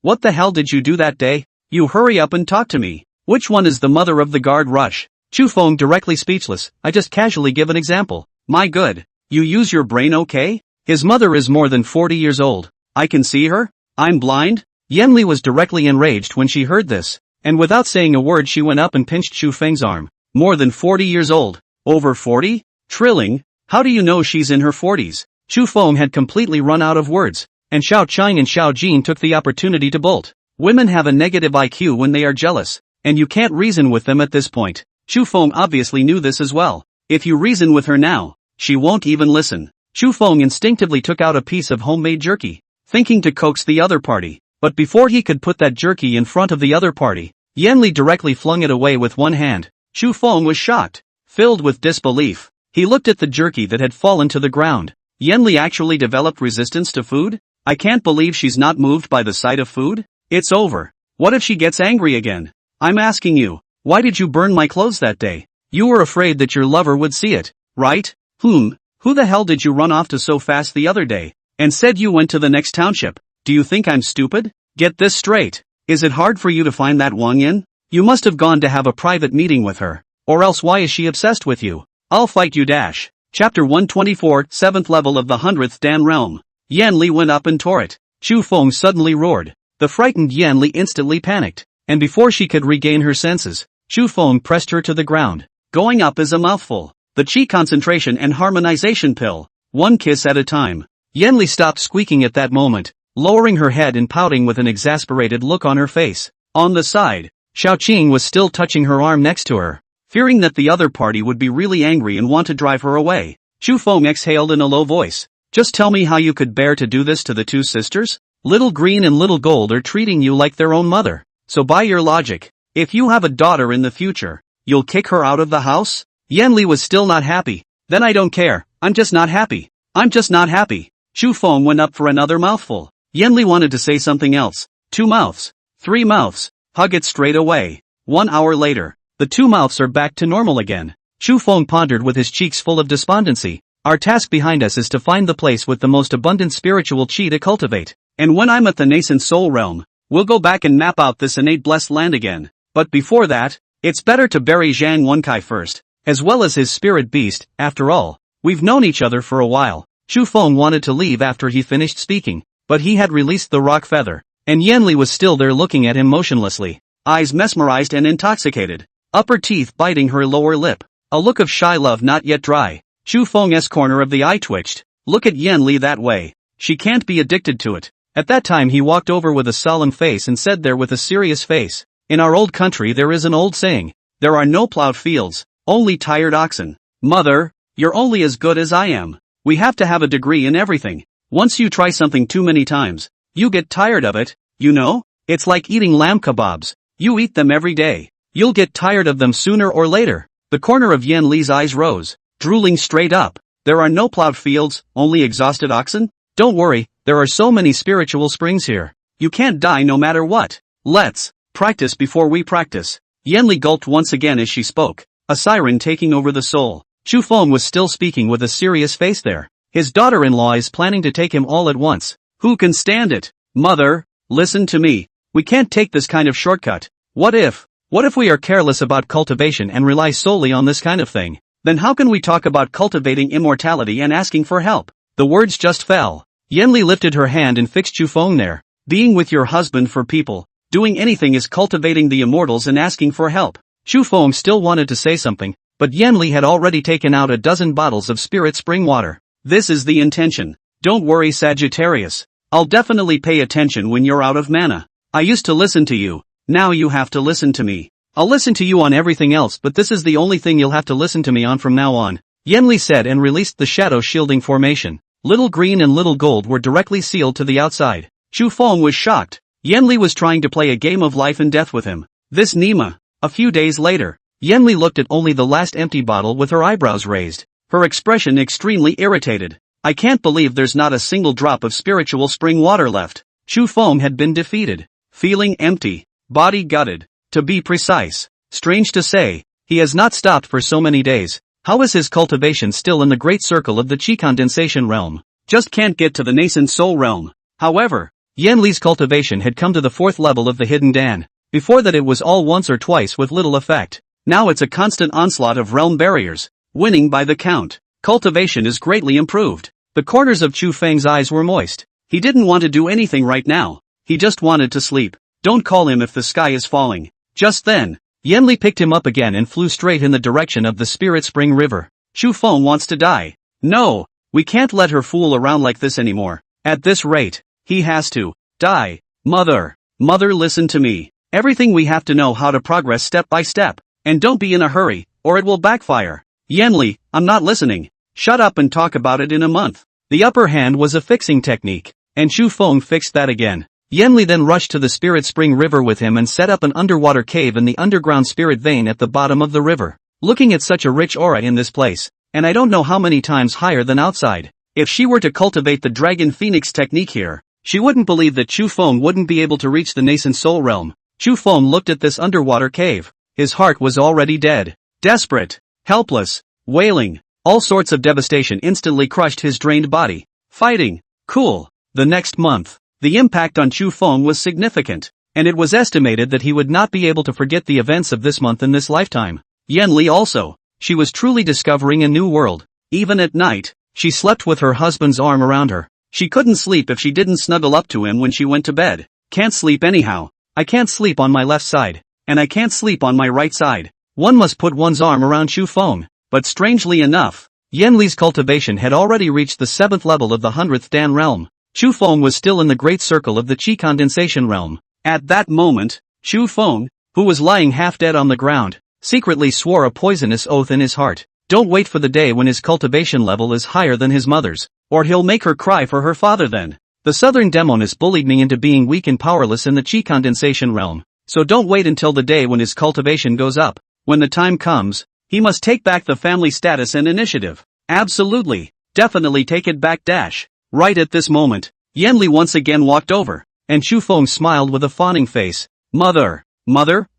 Speaker 1: What the hell did you do that day? You hurry up and talk to me. Which one is the mother of the guard rush? Chu Feng directly speechless. I just casually give an example. My good. You use your brain, okay? His mother is more than 40 years old. I can see her? I'm blind? Yanli was directly enraged when she heard this, and without saying a word she went up and pinched Shu Feng's arm. More than 40 years old. Over 40? Trilling? How do you know she's in her 40s? Shu Feng had completely run out of words, and Xiao Chang and Xiao Jin took the opportunity to bolt. Women have a negative IQ when they are jealous, and you can't reason with them at this point. Shu Feng obviously knew this as well. If you reason with her now, she won't even listen. Shu Feng instinctively took out a piece of homemade jerky, thinking to coax the other party. But before he could put that jerky in front of the other party, Yanli directly flung it away with one hand. Shu Feng was shocked, filled with disbelief. He looked at the jerky that had fallen to the ground. Yanli actually developed resistance to food? I can't believe she's not moved by the sight of food. It's over. What if she gets angry again? I'm asking you, why did you burn my clothes that day? You were afraid that your lover would see it, right? Who the hell did you run off to so fast the other day, and said you went to the next township? Do you think I'm stupid? Get this straight. Is it hard for you to find that Wang Yin? You must have gone to have a private meeting with her. Or else why is she obsessed with you? I'll fight you dash. Chapter 124, 7th level of the 100th Dan realm. Yanli went up and tore it. Shu Feng suddenly roared. The frightened Yanli instantly panicked, and before she could regain her senses, Shu Feng pressed her to the ground. Going up is a mouthful. The Qi concentration and harmonization pill. One kiss at a time. Yanli stopped squeaking at that moment, lowering her head and pouting with an exasperated look on her face. On the side, Xiao Qing was still touching her arm next to her, fearing that the other party would be really angry and want to drive her away. Shu Feng exhaled in a low voice. Just tell me how you could bear to do this to the two sisters? Little Green and Little Gold are treating you like their own mother. So by your logic, if you have a daughter in the future, you'll kick her out of the house? Yanli was still not happy. Then I don't care. I'm just not happy. I'm just not happy. Shu Feng went up for another mouthful. Yanli wanted to say something else. 2 mouths. 3 mouths. Hug it straight away. 1 hour later, the 2 mouths are back to normal again. Shu Feng pondered with his cheeks full of despondency. Our task behind us is to find the place with the most abundant spiritual chi to cultivate. And when I'm at the nascent soul realm, we'll go back and map out this innate blessed land again. But before that, it's better to bury Zhang Wenkai first, as well as his spirit beast. After all, we've known each other for a while. Shu Feng wanted to leave after he finished speaking, but he had released the rock feather, and Yanli was still there looking at him motionlessly, eyes mesmerized and intoxicated, upper teeth biting her lower lip, a look of shy love not yet dry. Shu Feng's corner of the eye twitched. Look at Yanli that way. She can't be addicted to it. At that time he walked over with a solemn face and said there with a serious face, in our old country there is an old saying, there are no plowed fields, only tired oxen. Mother, you're only as good as I am. We have to have a degree in everything. Once you try something too many times, you get tired of it, you know? It's like eating lamb kebabs. You eat them every day. You'll get tired of them sooner or later. The corner of Yanli's eyes rose, drooling straight up. There are no plowed fields, only exhausted oxen? Don't worry, there are so many spiritual springs here. You can't die no matter what. Let's practice before we practice. Yanli gulped once again as she spoke, a siren taking over the soul. Shu Feng was still speaking with a serious face there. His daughter-in-law is planning to take him all at once. Who can stand it? Mother, listen to me. We can't take this kind of shortcut. What if we are careless about cultivation and rely solely on this kind of thing? Then how can we talk about cultivating immortality and asking for help? The words just fell. Yanli lifted her hand and fixed Shu Feng there. Being with your husband for people, doing anything is cultivating the immortals and asking for help. Shu Feng still wanted to say something, but Yanli had already taken out a dozen bottles of spirit spring water. This is the intention. Don't worry, Sagittarius. I'll definitely pay attention when you're out of mana. I used to listen to you, now you have to listen to me. I'll listen to you on everything else, but this is the only thing you'll have to listen to me on from now on. Yanli said and released the shadow shielding formation. Little Green and Little Gold were directly sealed to the outside. Shu Feng was shocked. Yanli was trying to play a game of life and death with him. This Nima. A few days later, Yanli looked at only the last empty bottle with her eyebrows raised, her expression extremely irritated. I can't believe there's not a single drop of spiritual spring water left. Shu Feng had been defeated, feeling empty, body gutted. To be precise, strange to say, he has not stopped for so many days. How is his cultivation still in the great circle of the Qi condensation realm? Just can't get to the nascent soul realm. However, Yanli's cultivation had come to the 4th level of the hidden Dan. Before that it was all once or twice with little effect. Now it's a constant onslaught of realm barriers, winning by the count. Cultivation is greatly improved. The corners of Chu Feng's eyes were moist. He didn't want to do anything right now. He just wanted to sleep. Don't call him if the sky is falling. Just then, Yanli picked him up again and flew straight in the direction of the Spirit Spring River. Chu Feng wants to die. No, we can't let her fool around like this anymore. At this rate, he has to die. Mother, listen to me. Everything we have to know how to progress step by step. And don't be in a hurry, or it will backfire. Yanli, I'm not listening. Shut up and talk about it in a month. The upper hand was a fixing technique, and Chu Feng fixed that again. Yanli then rushed to the Spirit Spring River with him and set up an underwater cave in the underground spirit vein at the bottom of the river. Looking at such a rich aura in this place, and I don't know how many times higher than outside. If she were to cultivate the Dragon Phoenix technique here, she wouldn't believe that Chu Feng wouldn't be able to reach the nascent soul realm. Chu Feng looked at this underwater cave. His heart was already dead. Desperate, helpless, wailing, all sorts of devastation instantly crushed his drained body. Fighting. Cool. The next month, the impact on Chu Feng was significant, and it was estimated that he would not be able to forget the events of this month in this lifetime. Yanli also. She was truly discovering a new world. Even at night, she slept with her husband's arm around her. She couldn't sleep if she didn't snuggle up to him when she went to bed. Can't sleep anyhow. I can't sleep on my left side, and I can't sleep on my right side. One must put one's arm around Chu Feng. But strangely enough, Yanli's cultivation had already reached the 7th level of the 100th Dan realm. Chu Feng was still in the great circle of the Qi condensation realm. At that moment, Chu Feng, who was lying half dead on the ground, secretly swore a poisonous oath in his heart. Don't wait for the day when his cultivation level is higher than his mother's, or he'll make her cry for her father then. The southern demoness bullied me into being weak and powerless in the Qi condensation realm, so don't wait until the day when his cultivation goes up. When the time comes, he must take back the family status and initiative. Absolutely, definitely take it back dash. Right at this moment, Yanli once again walked over, and Chu Feng smiled with a fawning face. Mother,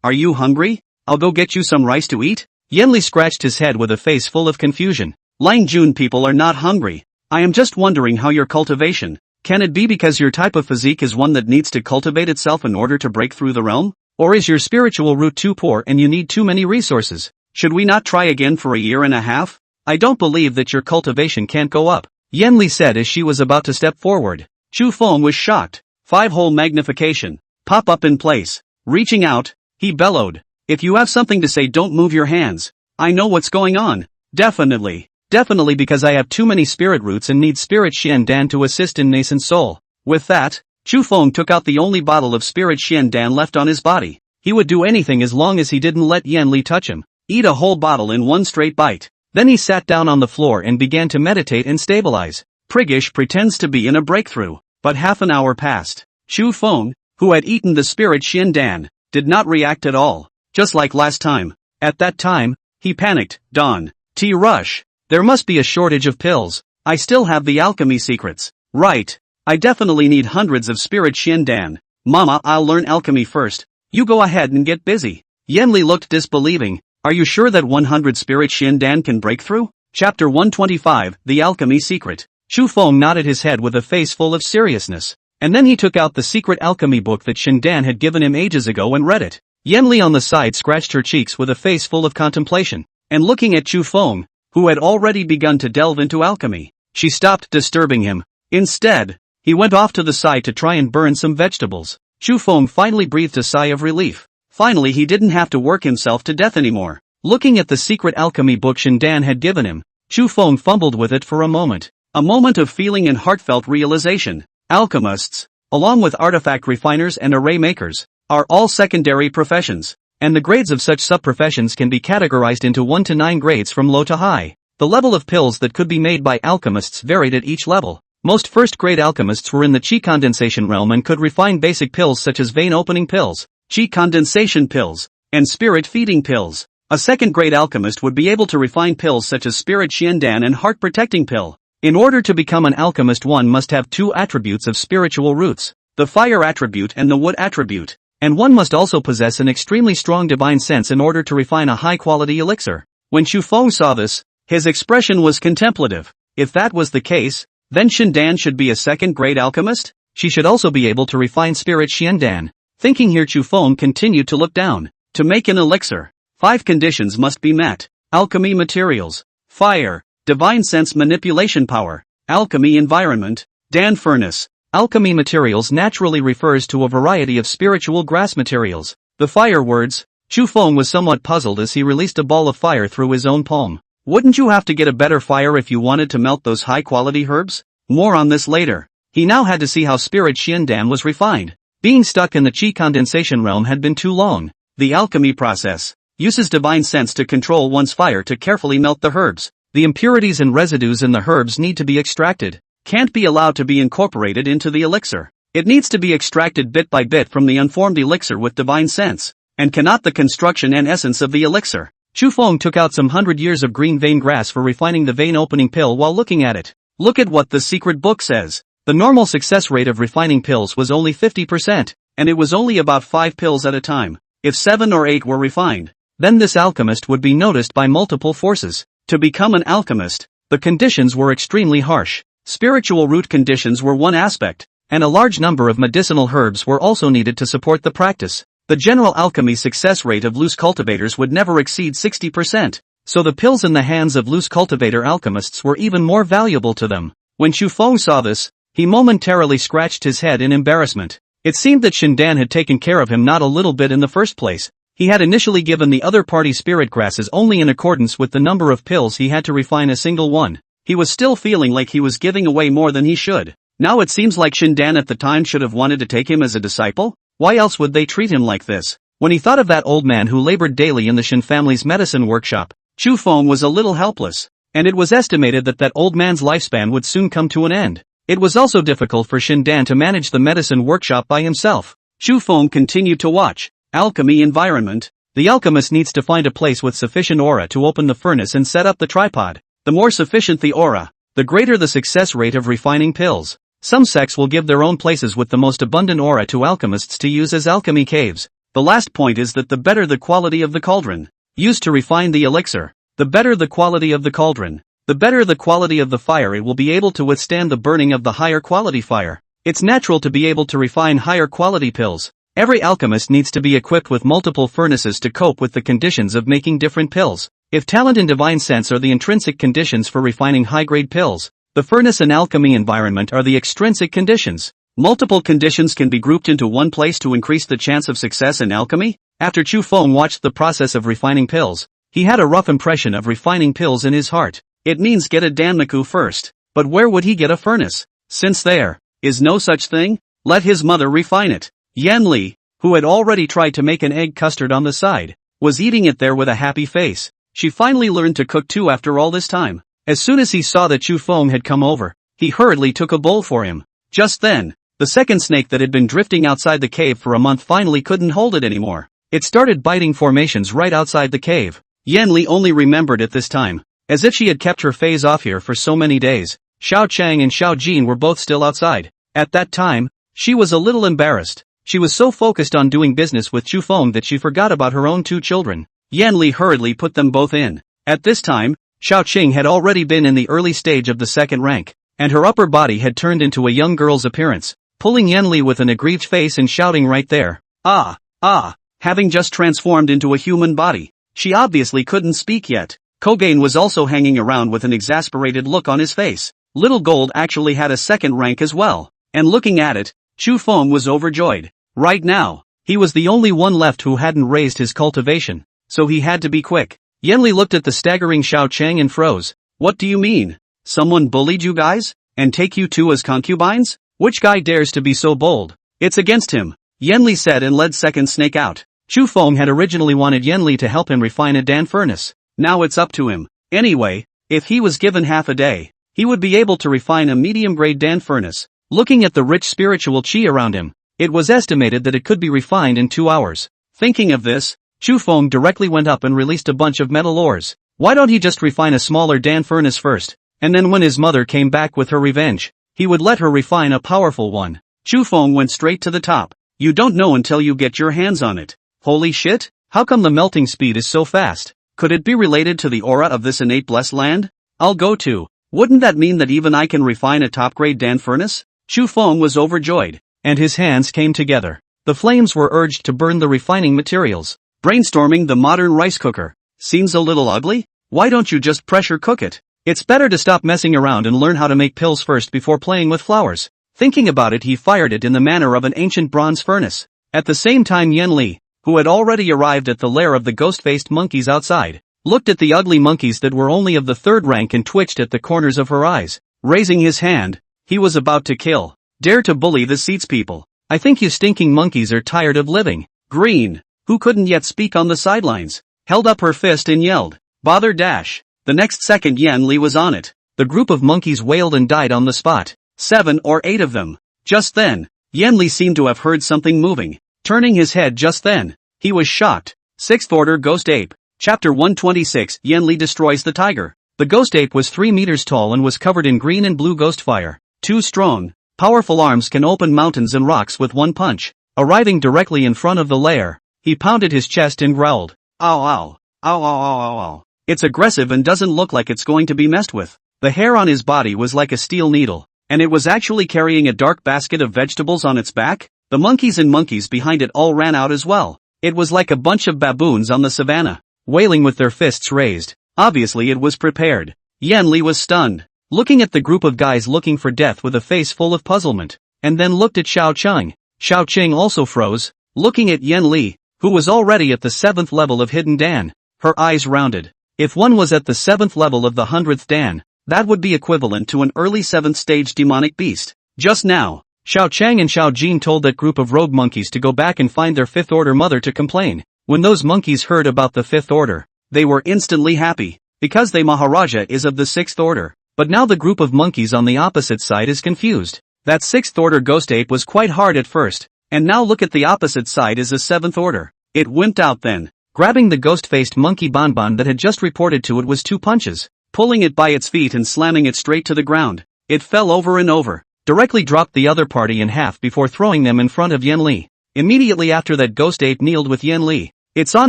Speaker 1: are you hungry? I'll go get you some rice to eat? Yanli scratched his head with a face full of confusion. Langjun people are not hungry. I am just wondering how your cultivation. Can it be because your type of physique is one that needs to cultivate itself in order to break through the realm? Or is your spiritual root too poor and you need too many resources? Should we not try again for a year and a half? I don't believe that your cultivation can't go up, Yanli said as she was about to step forward. Chu Feng was shocked. 5-hole magnification. Pop up in place. Reaching out, he bellowed. If you have something to say, don't move your hands. I know what's going on. Definitely because I have too many spirit roots and need spirit Xian Dan to assist in nascent soul. With that, Chu Feng took out the only bottle of spirit Xian Dan left on his body. He would do anything as long as he didn't let Yanli touch him. Eat a whole bottle in one straight bite. Then he sat down on the floor and began to meditate and stabilize. Priggish pretends to be in a breakthrough, but half an hour passed. Chu Feng, who had eaten the spirit Xian Dan, did not react at all, just like last time. At that time, he panicked. Dawn. Rush. There must be a shortage of pills. I still have the alchemy secrets. Right. I definitely need hundreds of spirit Xian Dan. Mama, I'll learn alchemy first. You go ahead and get busy. Yanli looked disbelieving. Are you sure that 100 spirit Xian Dan can break through? Chapter 125, The Alchemy Secret. Chu Feng nodded his head with a face full of seriousness. And then he took out the secret alchemy book that Xian Dan had given him ages ago and read it. Yanli on the side scratched her cheeks with a face full of contemplation. And looking at Chu Feng, who had already begun to delve into alchemy, she stopped disturbing him. Instead, he went off to the side to try and burn some vegetables. Chu Feng finally breathed a sigh of relief. Finally he didn't have to work himself to death anymore. Looking at the secret alchemy book Xian Dan had given him, Chu Feng fumbled with it for a moment of feeling and heartfelt realization. Alchemists, along with artifact refiners and array makers, are all secondary professions, and the grades of such sub-professions can be categorized into 1 to 9 grades from low to high. The level of pills that could be made by alchemists varied at each level. Most first-grade alchemists were in the Qi condensation realm and could refine basic pills such as vein-opening pills, Qi condensation pills, and spirit-feeding pills. A second-grade alchemist would be able to refine pills such as spirit Xian Dan and heart-protecting pill. In order to become an alchemist, one must have 2 attributes of spiritual roots, the fire attribute and the wood attribute, and one must also possess an extremely strong divine sense in order to refine a high-quality elixir. When Chu Feng saw this, his expression was contemplative. If that was the case, then Xian Dan should be a second-grade alchemist? She should also be able to refine spirit Xian Dan. Thinking here, Chu Feng continued to look down. To make an elixir, 5 conditions must be met. Alchemy materials, fire, divine sense manipulation power, Alchemy environment. Dan furnace. Alchemy materials naturally refers to a variety of spiritual grass materials. The fire words. Chu Feng was somewhat puzzled as he released a ball of fire through his own palm. Wouldn't you have to get a better fire if you wanted to melt those high-quality herbs? More on this later. He now had to see how spirit Xiandan was refined. Being stuck in the qi condensation realm had been too long. The alchemy process uses divine sense to control one's fire to carefully melt the herbs. The impurities and residues in the herbs need to be extracted. Can't be allowed to be incorporated into the elixir. It needs to be extracted bit by bit from the unformed elixir with divine sense, and cannot the construction and essence of the elixir. Chu Feng took out some 100 years of green vein grass for refining the vein opening pill while looking at it. Look at what the secret book says. The normal success rate of refining pills was only 50%, and it was only about 5 pills at a time. If 7 or 8 were refined, then this alchemist would be noticed by multiple forces. To become an alchemist, the conditions were extremely harsh. Spiritual root conditions were one aspect, and a large number of medicinal herbs were also needed to support the practice. The general alchemy success rate of loose cultivators would never exceed 60%, so the pills in the hands of loose cultivator alchemists were even more valuable to them. When Chu Feng saw this, he momentarily scratched his head in embarrassment. It seemed that Xiandan had taken care of him not a little bit in the first place. He had initially given the other party spirit grasses only in accordance with the number of pills he had to refine a single one. He was still feeling like he was giving away more than he should. Now it seems like Xiandan at the time should have wanted to take him as a disciple? Why else would they treat him like this? When he thought of that old man who labored daily in the Shin family's medicine workshop, Chu Feng was a little helpless, and it was estimated that that old man's lifespan would soon come to an end. It was also difficult for Xiandan to manage the medicine workshop by himself. Chu Feng continued to watch. Alchemy environment. The alchemist needs to find a place with sufficient aura to open the furnace and set up the tripod. The more sufficient the aura, the greater the success rate of refining pills. Some sects will give their own places with the most abundant aura to alchemists to use as alchemy caves. The last point is that the better the quality of the cauldron used to refine the elixir, the better the quality of the cauldron, the better the quality of the fire, it will be able to withstand the burning of the higher quality fire. It's natural to be able to refine higher quality pills. Every alchemist needs to be equipped with multiple furnaces to cope with the conditions of making different pills. If talent and divine sense are the intrinsic conditions for refining high-grade pills, the furnace and alchemy environment are the extrinsic conditions. Multiple conditions can be grouped into one place to increase the chance of success in alchemy. After Chu Feng watched the process of refining pills, he had a rough impression of refining pills in his heart. It means get a danmaku first. But where would he get a furnace? Since there is no such thing, let his mother refine it. Yan Li, who had already tried to make an egg custard on the side, was eating it there with a happy face. She finally learned to cook too after all this time. As soon as he saw that Chu Feng had come over, he hurriedly took a bowl for him. Just then, the second snake that had been drifting outside the cave for a month finally couldn't hold it anymore. It started biting formations right outside the cave. Yan Li only remembered at this time, as if she had kept her phase off here for so many days. Xiao Chang and Xiao Jin were both still outside. At that time, she was a little embarrassed. She was so focused on doing business with Chu Feng that she forgot about her own 2 children. Yan Li hurriedly put them both in. At this time, Xiao Qing had already been in the early stage of the second rank, and her upper body had turned into a young girl's appearance, pulling Yan Li with an aggrieved face and shouting right there, "Ah, ah," having just transformed into a human body. She obviously couldn't speak yet. Kogain was also hanging around with an exasperated look on his face. Little Gold actually had a second rank as well, and looking at it, Chu Feng was overjoyed. Right now, he was the only one left who hadn't raised his cultivation, so he had to be quick. Yan Li looked at the staggering Xiao Chang and froze. What do you mean? Someone bullied you guys? And take you two as concubines? Which guy dares to be so bold? It's against him, Yan Li said and led second snake out. Chu Feng had originally wanted Yan Li to help him refine a Dan furnace. Now it's up to him. Anyway, if he was given half a day, he would be able to refine a medium-grade Dan furnace. Looking at the rich spiritual qi around him, it was estimated that it could be refined in 2 hours. Thinking of this, Chu Feng directly went up and released a bunch of metal ores. Why don't he just refine a smaller Dan furnace first, and then when his mother came back with her revenge, he would let her refine a powerful one. Chu Feng went straight to the top. You don't know until you get your hands on it. Holy shit, how come the melting speed is so fast? Could it be related to the aura of this innate blessed land? I'll go to. Wouldn't that mean that even I can refine a top-grade Dan furnace? Chu Feng was overjoyed, and his hands came together. The flames were urged to burn the refining materials. Brainstorming the modern rice cooker. Seems a little ugly? Why don't you just pressure cook it? It's better to stop messing around and learn how to make pills first before playing with flowers. Thinking about it, he fired it in the manner of an ancient bronze furnace. At the same time, Yen Li, who had already arrived at the lair of the ghost-faced monkeys outside, looked at the ugly monkeys that were only of the third rank and twitched at the corners of her eyes. Raising his hand, he was about to kill. Dare to bully the seats people. I think you stinking monkeys are tired of living. Green, who couldn't yet speak on the sidelines, held up her fist and yelled, bother dash. The next second Yen Li was on it. The group of monkeys wailed and died on the spot. 7 or 8 of them. Just then, Yen Li seemed to have heard something moving. Turning his head just then, he was shocked. 6th Order Ghost Ape. Chapter 126. Yen Li destroys the tiger. The ghost ape was 3 meters tall and was covered in green and blue ghost fire. 2 strong, powerful arms can open mountains and rocks with one punch. Arriving directly in front of the lair, he pounded his chest and growled, ow ow, ow ow ow ow ow. It's aggressive and doesn't look like it's going to be messed with. The hair on his body was like a steel needle, and it was actually carrying a dark basket of vegetables on its back. The monkeys and monkeys behind it all ran out as well. It was like a bunch of baboons on the savannah, wailing with their fists raised. Obviously it was prepared. Yen Li was stunned, looking at the group of guys looking for death with a face full of puzzlement, and then looked at Xiao Cheng. Xiao Cheng also froze, looking at Yen Li, who was already at the 7th level of Hidden Dan. Her eyes rounded. If one was at the 7th level of the 100th Dan, that would be equivalent to an early 7th stage demonic beast. Just now, Xiao Cheng and Xiao Jin told that group of rogue monkeys to go back and find their 5th Order mother to complain. When those monkeys heard about the 5th Order, they were instantly happy, because they Maharaja is of the 6th Order. But now the group of monkeys on the opposite side is confused. That 6th Order ghost ape was quite hard at first, and now look at the opposite side is a 7th Order. It wimped out then. Grabbing the ghost-faced monkey Bonbon that had just reported to it was 2 punches, pulling it by its feet and slamming it straight to the ground. It fell over and over, directly dropped the other party in half before throwing them in front of Yen Li. Immediately after that, ghost ape kneeled with Yen Li. It's on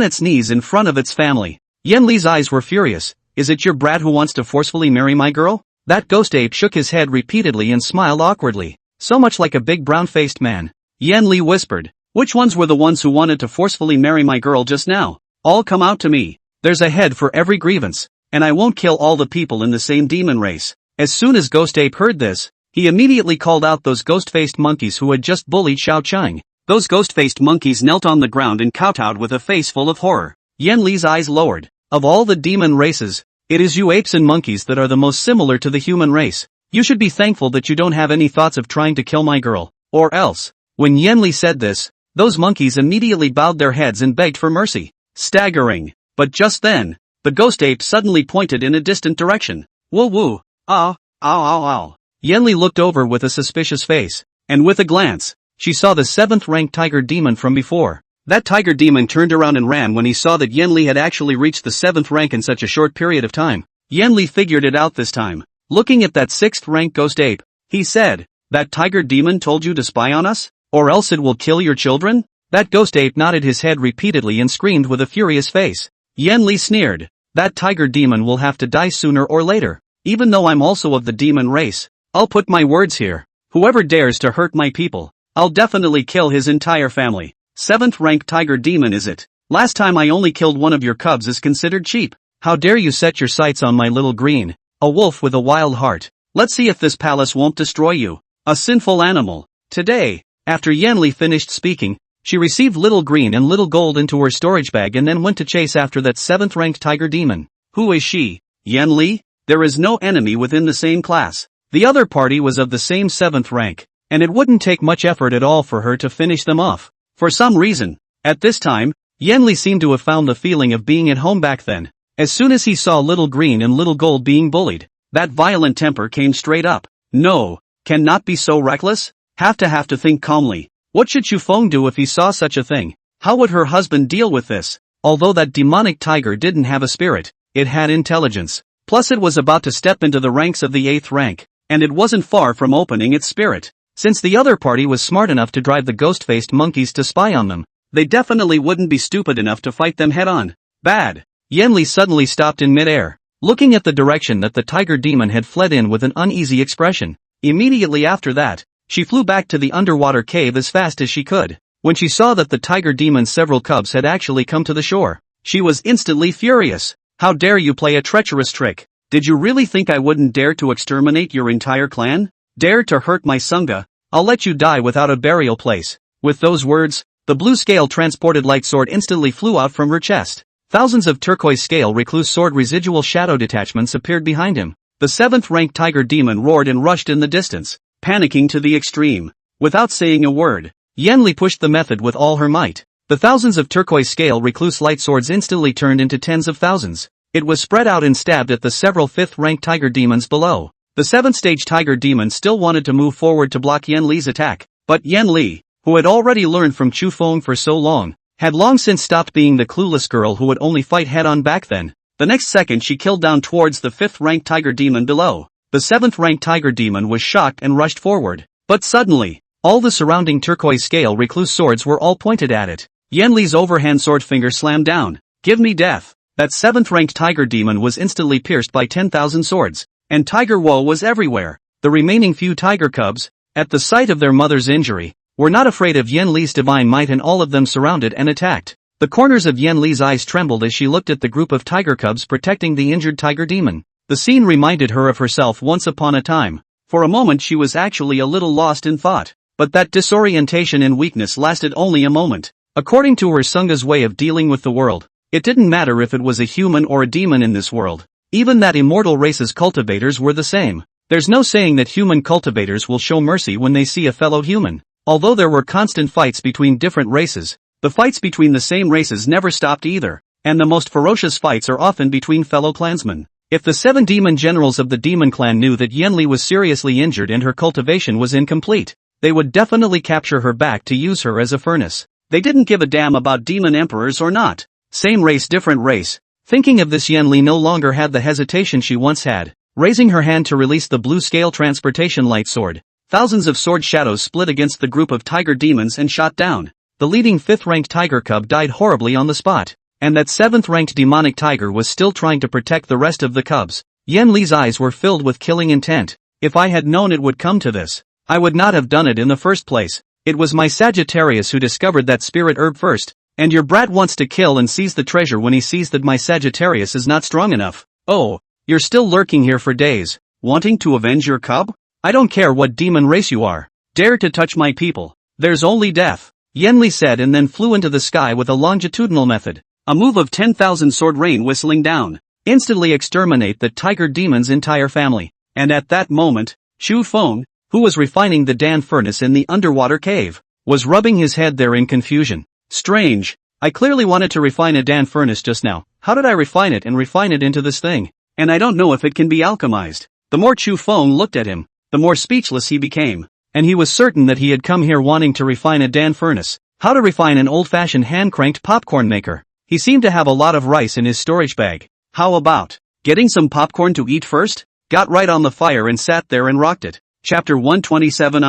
Speaker 1: its knees in front of its family. Yen Li's eyes were furious. Is it your brat who wants to forcefully marry my girl? That ghost ape shook his head repeatedly and smiled awkwardly, so much like a big brown-faced man. Yen Li whispered, which ones were the ones who wanted to forcefully marry my girl just now? All come out to me. There's a head for every grievance, and I won't kill all the people in the same demon race. As soon as Ghost Ape heard this, he immediately called out those ghost-faced monkeys who had just bullied Xiao Cheng. Those ghost-faced monkeys knelt on the ground and kowtowed with a face full of horror. Yen Li's eyes lowered. Of all the demon races, it is you apes and monkeys that are the most similar to the human race. You should be thankful that you don't have any thoughts of trying to kill my girl, or else. When Yen Li said this, those monkeys immediately bowed their heads and begged for mercy. Staggering. But just then, the ghost ape suddenly pointed in a distant direction. Woo woo. Ow, ow ow ow. Yen Li looked over with a suspicious face, and with a glance, she saw the 7th rank tiger demon from before. That tiger demon turned around and ran when he saw that Yen Li had actually reached the 7th rank in such a short period of time. Yen Li figured it out this time. Looking at that 6th rank ghost ape, he said, that tiger demon told you to spy on us? Or else it will kill your children? That ghost ape nodded his head repeatedly and screamed with a furious face. Yen Li sneered, that tiger demon will have to die sooner or later. Even though I'm also of the demon race, I'll put my words here. Whoever dares to hurt my people, I'll definitely kill his entire family. 7th rank tiger demon is it? Last time I only killed one of your cubs is considered cheap. How dare you set your sights on my little green, a wolf with a wild heart. Let's see if this palace won't destroy you. A sinful animal. Today, after Yen Li finished speaking, she received Little Green and Little Gold into her storage bag and then went to chase after that 7th ranked tiger demon. Who is she? Yen Li? There is no enemy within the same class. The other party was of the same 7th rank, and it wouldn't take much effort at all for her to finish them off. For some reason, at this time, Yen Li seemed to have found the feeling of being at home back then. As soon as he saw Little Green and Little Gold being bullied, that violent temper came straight up. No, cannot be so reckless? Have to think calmly. What should Chu Feng do if he saw such a thing? How would her husband deal with this? Although that demonic tiger didn't have a spirit, it had intelligence. Plus it was about to step into the ranks of the 8th rank, and it wasn't far from opening its spirit. Since the other party was smart enough to drive the ghost-faced monkeys to spy on them, they definitely wouldn't be stupid enough to fight them head-on. Bad. Yen Li suddenly stopped in mid-air, looking at the direction that the tiger demon had fled in with an uneasy expression. Immediately after that, she flew back to the underwater cave as fast as she could. When she saw that the tiger demon's several cubs had actually come to the shore, she was instantly furious. How dare you play a treacherous trick? Did you really think I wouldn't dare to exterminate your entire clan? Dare to hurt my Sangha? I'll let you die without a burial place." With those words, the blue scale transported light sword instantly flew out from her chest. Thousands of turquoise scale recluse sword residual shadow detachments appeared behind him. The 7th ranked tiger demon roared and rushed in the distance, panicking to the extreme. Without saying a word, Yanli pushed the method with all her might. The thousands of turquoise scale recluse light swords instantly turned into tens of thousands. It was spread out and stabbed at the several 5th ranked tiger demons below. The 7th stage tiger demon still wanted to move forward to block Yanli's attack, but Yanli, who had already learned from Chu Feng for so long, had long since stopped being the clueless girl who would only fight head-on back then. The next second she killed down towards the 5th ranked tiger demon below. The 7th ranked tiger demon was shocked and rushed forward. But suddenly, all the surrounding turquoise scale recluse swords were all pointed at it. Yanli's overhand sword finger slammed down. "Give me death." That 7th ranked tiger demon was instantly pierced by 10,000 swords. And tiger woe was everywhere. The remaining few tiger cubs, at the sight of their mother's injury, were not afraid of Yanli's divine might, and all of them surrounded and attacked. The corners of Yanli's eyes trembled as she looked at the group of tiger cubs protecting the injured tiger demon. The scene reminded her of herself once upon a time. For a moment she was actually a little lost in thought. But that disorientation and weakness lasted only a moment. According to her Sangha's way of dealing with the world, it didn't matter if it was a human or a demon in this world. Even that immortal race's cultivators were the same. There's no saying that human cultivators will show mercy when they see a fellow human. Although there were constant fights between different races, the fights between the same races never stopped either, and the most ferocious fights are often between fellow clansmen. If the 7 demon generals of the demon clan knew that Yanli was seriously injured and her cultivation was incomplete, they would definitely capture her back to use her as a furnace. They didn't give a damn about demon emperors or not. Same race, different race. Thinking of this, Yanli no longer had the hesitation she once had. Raising her hand to release the blue scale transportation light sword, thousands of sword shadows split against the group of tiger demons and shot down. The leading 5th ranked tiger cub died horribly on the spot, and that 7th ranked demonic tiger was still trying to protect the rest of the cubs. Yanli's eyes were filled with killing intent. If I had known it would come to this, I would not have done it in the first place. It was my Sagittarius who discovered that spirit herb first, and your brat wants to kill and seize the treasure when he sees that my Sagittarius is not strong enough. Oh, you're still lurking here for days, wanting to avenge your cub? I don't care what demon race you are. Dare to touch my people. There's only death. Yanli said and then flew into the sky with a longitudinal method. A move of 10,000 sword rain whistling down. Instantly exterminate the tiger demon's entire family. And at that moment, Chu Feng, who was refining the Dan furnace in the underwater cave, was rubbing his head there in confusion. Strange. I clearly wanted to refine a Dan furnace just now. How did I refine it and refine it into this thing? And I don't know if it can be alchemized. The more Chu Feng looked at him, the more speechless he became, and he was certain that he had come here wanting to refine a Dan furnace. How to refine an old-fashioned hand-cranked popcorn maker. He seemed to have a lot of rice in his storage bag. How about getting some popcorn to eat first? Got right on the fire and sat there and rocked it. Chapter 127.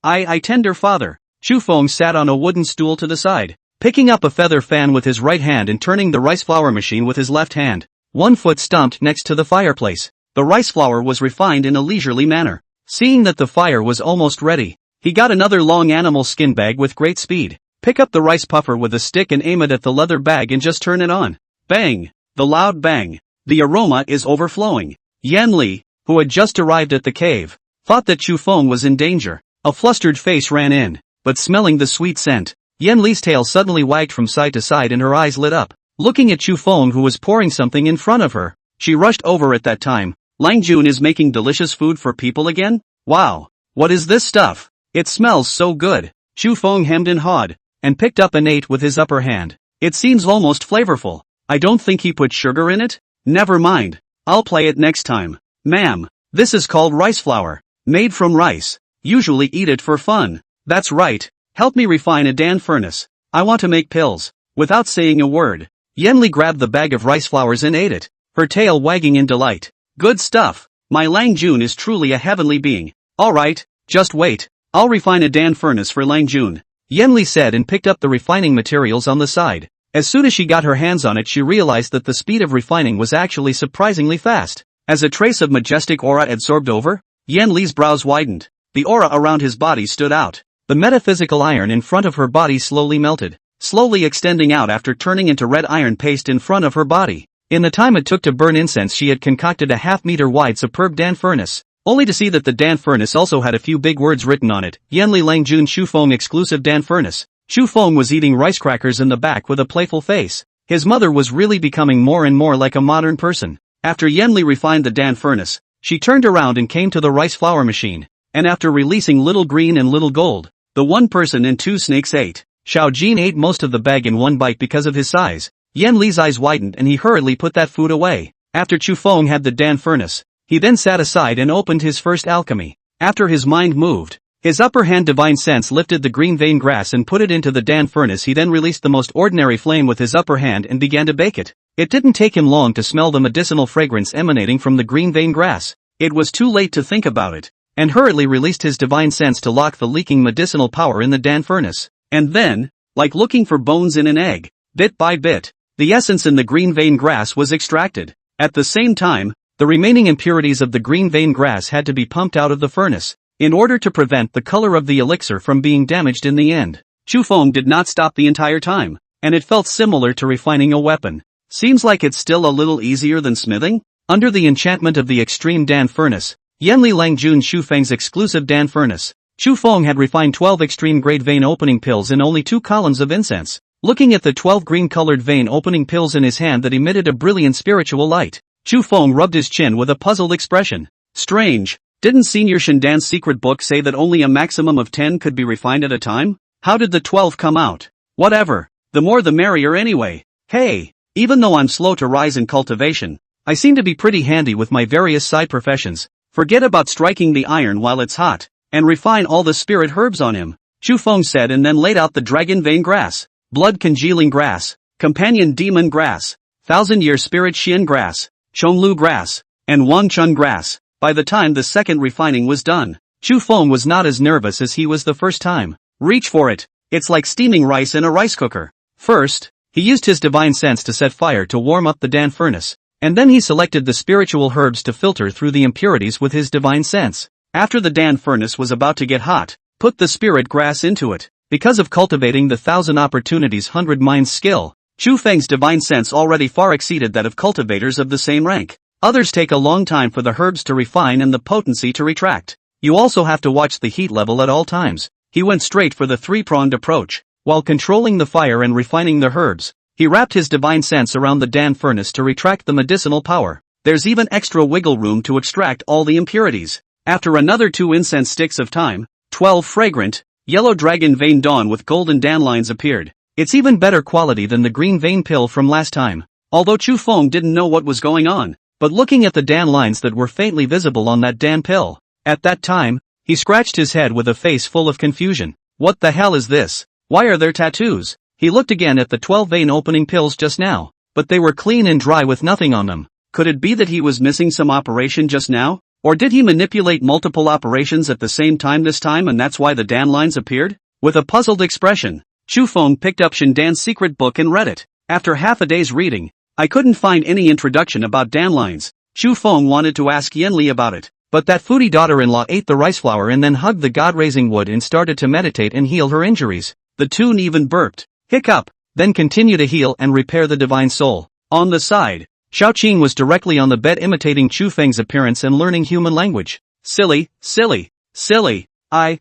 Speaker 1: I tender father. Chu Feng sat on a wooden stool to the side, picking up a feather fan with his right hand and turning the rice flour machine with his left hand. One foot stomped next to the fireplace. The rice flour was refined in a leisurely manner. Seeing that the fire was almost ready, he got another long animal skin bag with great speed. Pick up the rice puffer with a stick and aim it at the leather bag and just turn it on. Bang! The loud bang. The aroma is overflowing. Yanli, who had just arrived at the cave, thought that Chu Feng was in danger. A flustered face ran in, but smelling the sweet scent, Yanli's tail suddenly wagged from side to side and her eyes lit up. Looking at Chu Feng, who was pouring something in front of her, she rushed over at that time. Lang Jun is making delicious food for people again? Wow! What is this stuff? It smells so good. Chu Feng hemmed and hawed, and picked up and ate with his upper hand. It seems almost flavorful. I don't think he put sugar in it? Never mind. I'll play it next time. Ma'am, this is called rice flour. Made from rice. Usually eat it for fun. That's right. Help me refine a Dan furnace. I want to make pills. Without saying a word, Yanli grabbed the bag of rice flours and ate it, her tail wagging in delight. Good stuff. My Lang Jun is truly a heavenly being. Alright, just wait. I'll refine a Dan furnace for Lang Jun. Yanli said and picked up the refining materials on the side. As soon as she got her hands on it, she realized that the speed of refining was actually surprisingly fast. As a trace of majestic aura absorbed over, Yanli's brows widened. The aura around his body stood out. The metaphysical iron in front of her body slowly melted, slowly extending out after turning into red iron paste in front of her body. In the time it took to burn incense, she had concocted a half-meter wide superb Dan furnace, only to see that the Dan furnace also had a few big words written on it: Yanli Langjun Shufeng exclusive Dan furnace. Shufeng was eating rice crackers in the back with a playful face. His mother was really becoming more and more like a modern person. After Yanli refined the Dan furnace, she turned around and came to the rice flour machine, and after releasing Little Green and Little Gold, the one person and two snakes ate. Xiao Jin ate most of the bag in one bite because of his size. Yan Li's eyes widened and he hurriedly put that food away. After Chu Feng had the Dan furnace, he then sat aside and opened his first alchemy. After his mind moved, his upper hand divine sense lifted the green vein grass and put it into the Dan furnace. He then released the most ordinary flame with his upper hand and began to bake it. It didn't take him long to smell the medicinal fragrance emanating from the green vein grass. It was too late to think about it, and hurriedly released his divine sense to lock the leaking medicinal power in the Dan furnace. And then, like looking for bones in an egg, bit by bit, the essence in the green vein grass was extracted. At the same time, the remaining impurities of the green vein grass had to be pumped out of the furnace, in order to prevent the color of the elixir from being damaged in the end. Chu Feng did not stop the entire time, and it felt similar to refining a weapon. Seems like it's still a little easier than smithing? Under the enchantment of the extreme Dan furnace, Yanli Langjun Shufeng's exclusive Dan furnace, Chu Feng had refined 12 extreme grade vein opening pills in only 2 columns of incense. Looking at the 12 green-colored vein opening pills in his hand that emitted a brilliant spiritual light, Chu Feng rubbed his chin with a puzzled expression. Strange, didn't Senior Shindan's secret book say that only a maximum of 10 could be refined at a time? How did the 12 come out? Whatever, the more the merrier anyway. Hey, even though I'm slow to rise in cultivation, I seem to be pretty handy with my various side professions. Forget about striking the iron while it's hot, and refine all the spirit herbs on him, Chu Feng said, and then laid out the dragon vein grass, blood congealing grass, companion demon grass, 1,000-year spirit Xian grass, Chonglu grass, and Wangchun grass. By the time the second refining was done, Chu Feng was not as nervous as he was the first time. Reach for it, it's like steaming rice in a rice cooker. First, he used his divine sense to set fire to warm up the Dan furnace, and then he selected the spiritual herbs to filter through the impurities with his divine sense. After the Dan furnace was about to get hot, put the spirit grass into it. Because of cultivating the 1,000 opportunities 100 minds skill, Chu Feng's divine sense already far exceeded that of cultivators of the same rank. Others take a long time for the herbs to refine and the potency to retract. You also have to watch the heat level at all times. He went straight for the 3-pronged approach. While controlling the fire and refining the herbs, he wrapped his divine sense around the Dan furnace to retract the medicinal power. There's even extra wiggle room to extract all the impurities. After another 2 incense sticks of time, 12 fragrant, yellow dragon vein dawn with golden Dan lines appeared. It's even better quality than the green vein pill from last time. Although Chu Feng didn't know what was going on, but looking at the Dan lines that were faintly visible on that Dan pill, at that time, he scratched his head with a face full of confusion. What the hell is this? Why are there tattoos? He looked again at the 12 vein opening pills just now, but they were clean and dry with nothing on them. Could it be that he was missing some operation just now? Or did he manipulate multiple operations at the same time this time and that's why the Dan lines appeared? With a puzzled expression, Chu Feng picked up Shindan's secret book and read it. After half a day's reading, I couldn't find any introduction about Dan lines. Chu Feng wanted to ask Yanli about it, but that foodie daughter-in-law ate the rice flour and then hugged the god-raising wood and started to meditate and heal her injuries. The tune even burped. Hiccup, then continue to heal and repair the divine soul. On the side, Xiaoqing was directly on the bed imitating Chu Feng's appearance and learning human language. Silly, silly, silly. I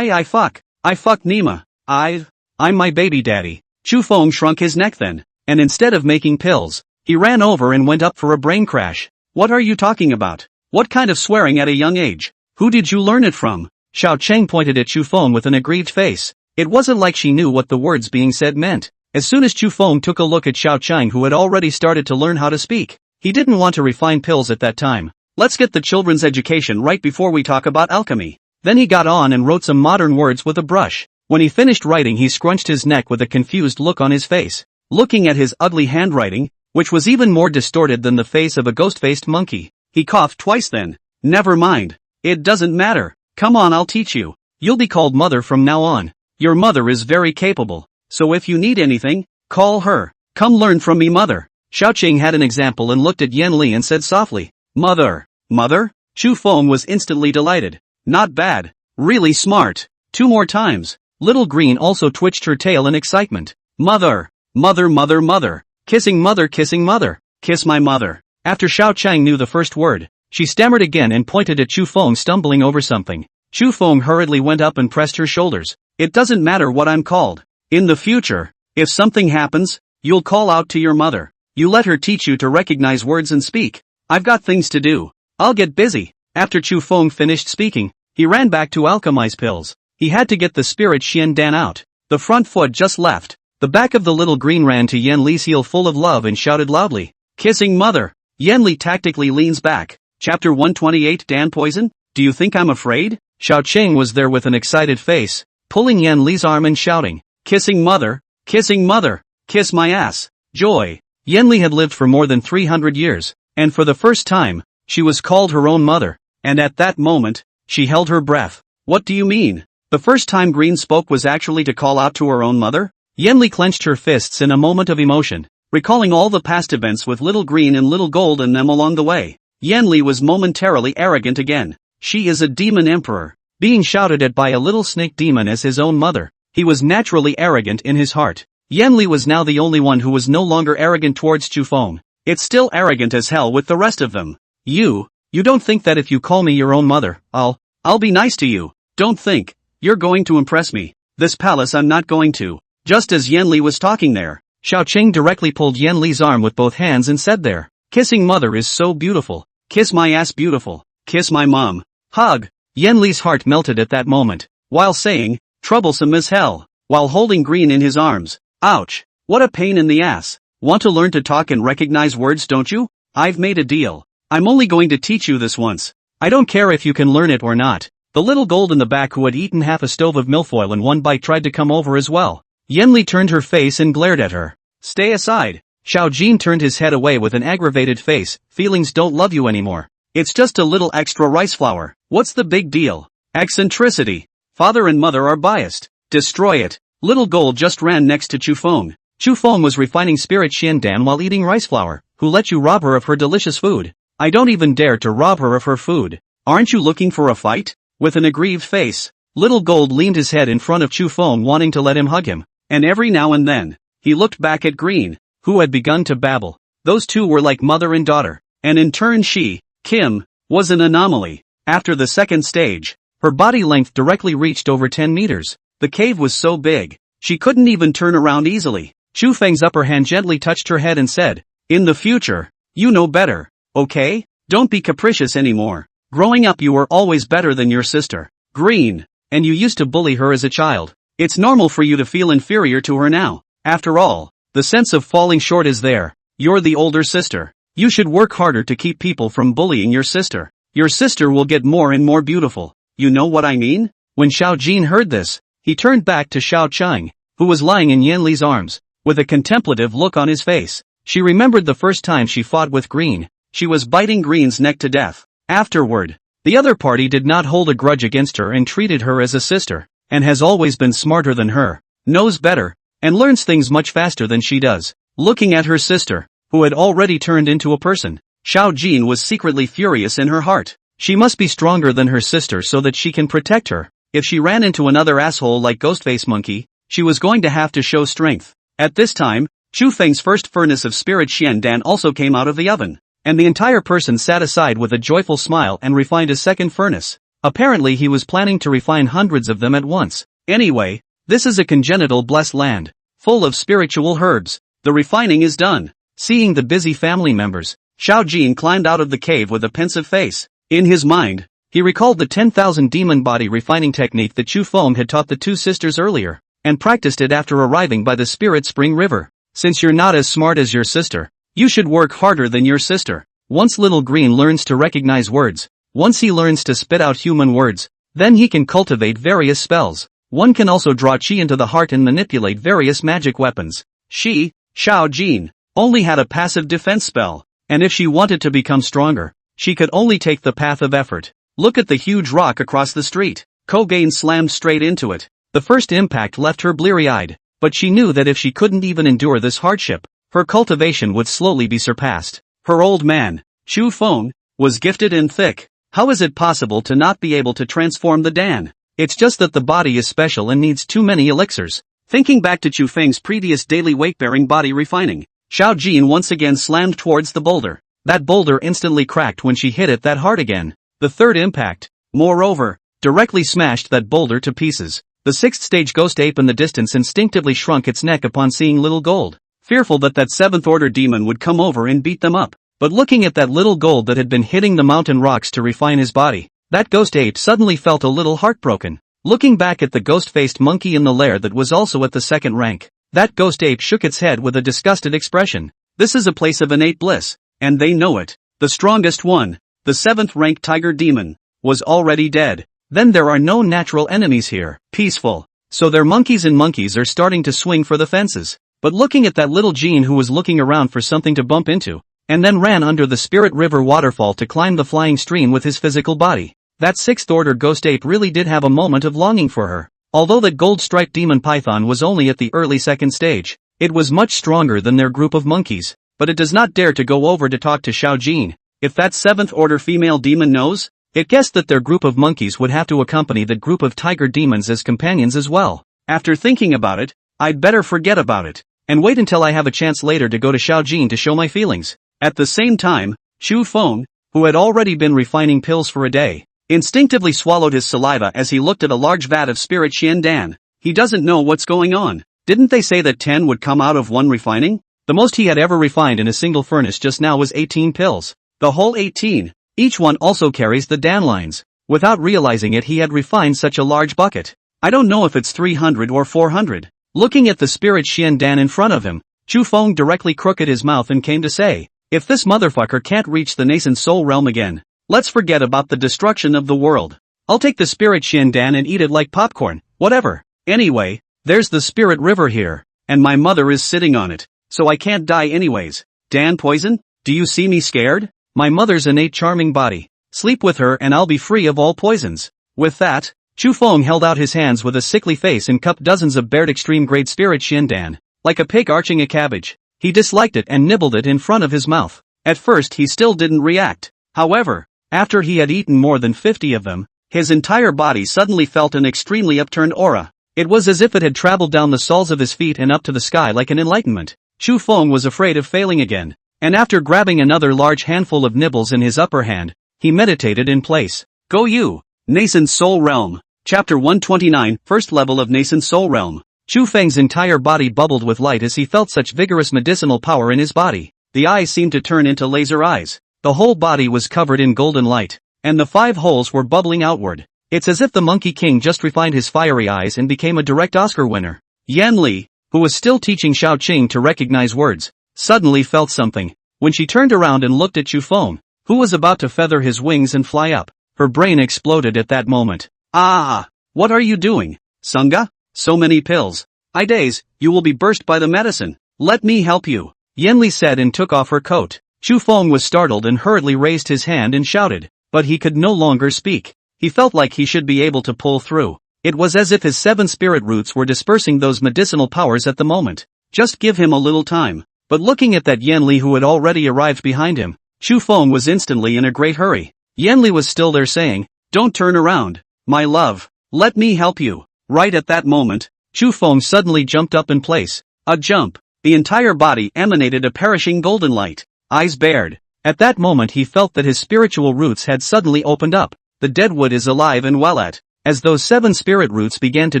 Speaker 1: fuck Nima. I'm my baby daddy. Chu Feng shrunk his neck then, and instead of making pills, he ran over and went up for a brain crash. What are you talking about? What kind of swearing at a young age? Who did you learn it from? Xiao Cheng pointed at Chu Feng with an aggrieved face. It wasn't like she knew what the words being said meant. As soon as Chu Feng took a look at Xiao Cheng, who had already started to learn how to speak, he didn't want to refine pills at that time. Let's get the children's education right before we talk about alchemy. Then he got on and wrote some modern words with a brush. When he finished writing, he scrunched his neck with a confused look on his face. Looking at his ugly handwriting, which was even more distorted than the face of a ghost-faced monkey, he coughed twice then. Never mind. It doesn't matter. Come on, I'll teach you. You'll be called mother from now on. Your mother is very capable, so if you need anything, call her. Come learn from me, mother. Xiaoqing had an example and looked at Yan Li and said softly, Mother. Mother? Chu Feng was instantly delighted. Not bad. Really smart. 2 more times. Little Green also twitched her tail in excitement. Mother. Mother, mother, mother. Kissing mother, kissing mother. kiss my mother. After Xiao Chang knew the first word, she stammered again and pointed at Chu Feng stumbling over something. Chu Feng hurriedly went up and pressed her shoulders. It doesn't matter what I'm called. In the future, if something happens, you'll call out to your mother. You let her teach you to recognize words and speak. I've got things to do. I'll get busy. After Chu Feng finished speaking, he ran back to alchemize pills. He had to get the spirit Xian Dan out. The front foot just left. The back of the little green ran to Yan Li's heel full of love and shouted loudly, kissing mother. Yan Li tactically leans back. Chapter 128 Dan Poison? Do you think I'm afraid? Xiao Cheng was there with an excited face, pulling Yan Li's arm and shouting, kissing mother, kiss my ass. Joy. Yan Li had lived for more than 300 years, and for the first time, she was called her own mother, and at that moment, she held her breath. What do you mean? The first time Green spoke was actually to call out to her own mother? Yan Li clenched her fists in a moment of emotion, recalling all the past events with Little Green and Little Gold and them along the way. Yan Li was momentarily arrogant again. She is a demon emperor. Being shouted at by a little snake demon as his own mother, he was naturally arrogant in his heart. Yan Li was now the only one who was no longer arrogant towards Chu Feng. It's still arrogant as hell with the rest of them. You don't think that if you call me your own mother, I'll be nice to you. Don't think you're going to impress me. This palace I'm not going to. Just as Yan Li was talking there, Xiao Cheng directly pulled Yan Li's arm with both hands and said there, kissing mother is so beautiful. Kiss my ass beautiful. Kiss my mom. Hug. Yan Li's heart melted at that moment, while saying, troublesome as hell, while holding Green in his arms. Ouch. What a pain in the ass. Want to learn to talk and recognize words, don't you? I've made a deal. I'm only going to teach you this once. I don't care if you can learn it or not. The little gold in the back who had eaten half a stove of milfoil in one bite tried to come over as well. Yan Li turned her face and glared at her. Stay aside. Xiao Jin turned his head away with an aggravated face. Feelings don't love you anymore. It's just a little extra rice flour. What's the big deal? Eccentricity. Father and mother are biased. Destroy it. Little Gold just ran next to Chu Feng. Chu Feng was refining spirit Xian Dan while eating rice flour. Who let you rob her of her delicious food? I don't even dare to rob her of her food. Aren't you looking for a fight? With an aggrieved face, Little Gold leaned his head in front of Chu Feng wanting to let him hug him. And every now and then, he looked back at Green, who had begun to babble. Those two were like mother and daughter. And in turn she, Kim, was an anomaly. After the second stage, her body length directly reached over 10 meters. The cave was so big, she couldn't even turn around easily. Chu Feng's upper hand gently touched her head and said, in the future, you know better, okay? Don't be capricious anymore. Growing up you were always better than your sister, Green, and you used to bully her as a child. It's normal for you to feel inferior to her now. After all, the sense of falling short is there. You're the older sister. You should work harder to keep people from bullying your sister. Your sister will get more and more beautiful. You know what I mean? When Xiao Jin heard this, he turned back to Xiao Cheng, who was lying in Yan Li's arms, with a contemplative look on his face. She remembered the first time she fought with Green. She was biting Green's neck to death. Afterward, the other party did not hold a grudge against her and treated her as a sister, and has always been smarter than her, knows better, and learns things much faster than she does. Looking at her sister, who had already turned into a person, Xiao Jin was secretly furious in her heart. She must be stronger than her sister so that she can protect her. If she ran into another asshole like Ghostface Monkey, she was going to have to show strength. At this time, Chu Feng's first furnace of spirit Xian Dan also came out of the oven, and the entire person sat aside with a joyful smile and refined a second furnace. Apparently he was planning to refine hundreds of them at once. Anyway, this is a congenital blessed land, full of spiritual herbs. The refining is done. Seeing the busy family members, Xiao Jin climbed out of the cave with a pensive face. In his mind, he recalled the 10,000 demon body refining technique that Chu Feng had taught the two sisters earlier, and practiced it after arriving by the Spirit Spring River. Since you're not as smart as your sister, you should work harder than your sister. Once Little Green learns to recognize words, once he learns to spit out human words, then he can cultivate various spells. One can also draw chi into the heart and manipulate various magic weapons. She, Xiao Jin, only had a passive defense spell, and if she wanted to become stronger, she could only take the path of effort. Look at the huge rock across the street. Kogain slammed straight into it. The first impact left her bleary-eyed, but she knew that if she couldn't even endure this hardship, her cultivation would slowly be surpassed. Her old man, Chu Feng, was gifted and thick. How is it possible to not be able to transform the Dan? It's just that the body is special and needs too many elixirs. Thinking back to Chu Feng's previous daily weight-bearing body refining, Xiao Jin once again slammed towards the boulder. That boulder instantly cracked when she hit it that hard again. The third impact, moreover, directly smashed that boulder to pieces. The sixth stage ghost ape in the distance instinctively shrunk its neck upon seeing little gold, fearful that that seventh order demon would come over and beat them up. But looking at that little gold that had been hitting the mountain rocks to refine his body, that ghost ape suddenly felt a little heartbroken. Looking back at the ghost-faced monkey in the lair that was also at the second rank, that ghost ape shook its head with a disgusted expression. This is a place of innate bliss, and they know it. The strongest one, the seventh-rank tiger demon, was already dead. Then there are no natural enemies here. Peaceful. So their monkeys are starting to swing for the fences. But looking at that little Jean who was looking around for something to bump into, and then ran under the Spirit River waterfall to climb the flying stream with his physical body, that sixth-order ghost ape really did have a moment of longing for her. Although that gold-striped demon python was only at the early second stage, it was much stronger than their group of monkeys, but it does not dare to go over to talk to Xiao Jin. If that seventh-order female demon knows, it guessed that their group of monkeys would have to accompany that group of tiger demons as companions as well. After thinking about it, I'd better forget about it, and wait until I have a chance later to go to Xiao Jin to show my feelings. At the same time, Chu Feng, who had already been refining pills for a day, instinctively swallowed his saliva as he looked at a large vat of spirit Xiandan. He doesn't know what's going on. Didn't they say that 10 would come out of one refining? The most he had ever refined in a single furnace just now was 18 pills. The whole 18. Each one also carries the Dan lines. Without realizing it, he had refined such a large bucket. I don't know if it's 300 or 400. Looking at the spirit Xiandan in front of him, Chu Feng directly crooked his mouth and came to say, if this motherfucker can't reach the nascent soul realm again, let's forget about the destruction of the world. I'll take the spirit Xiandan and eat it like popcorn, whatever. Anyway, there's the spirit river here, and my mother is sitting on it, so I can't die anyways. Dan poison? Do you see me scared? My mother's innate charming body. Sleep with her and I'll be free of all poisons. With that, Chu Feng held out his hands with a sickly face and cupped dozens of bared extreme-grade spirit Xiandan, like a pig arching a cabbage. He disliked it and nibbled it in front of his mouth. At first he still didn't react. However, after he had eaten more than 50 of them, his entire body suddenly felt an extremely upturned aura. It was as if it had traveled down the soles of his feet and up to the sky like an enlightenment. Chu Feng was afraid of failing again, and after grabbing another large handful of nibbles in his upper hand, he meditated in place. Go you! Nascent Soul Realm. Chapter 129, First Level of Nascent Soul Realm. Chu Feng's entire body bubbled with light as he felt such vigorous medicinal power in his body. The eyes seemed to turn into laser eyes. The whole body was covered in golden light, and the 5 holes were bubbling outward. It's as if the Monkey King just refined his fiery eyes and became a direct Oscar winner. Yan Li, who was still teaching Xiao Qing to recognize words, suddenly felt something. When she turned around and looked at Chu Feng, who was about to feather his wings and fly up, her brain exploded at that moment. Ah! What are you doing, Sunga? So many pills. Days, you will be burst by the medicine. Let me help you. Yan Li said and took off her coat. Chu Feng was startled and hurriedly raised his hand and shouted, but he could no longer speak. He felt like he should be able to pull through. It was as if his 7 spirit roots were dispersing those medicinal powers at the moment. Just give him a little time. But looking at that Yan Li who had already arrived behind him, Chu Feng was instantly in a great hurry. Yan Li was still there saying, don't turn around, my love. Let me help you. Right at that moment, Chu Feng suddenly jumped up in place. A jump. The entire body emanated a perishing golden light. Eyes bared. At that moment he felt that his spiritual roots had suddenly opened up. The deadwood is alive and well at. As those 7 spirit roots began to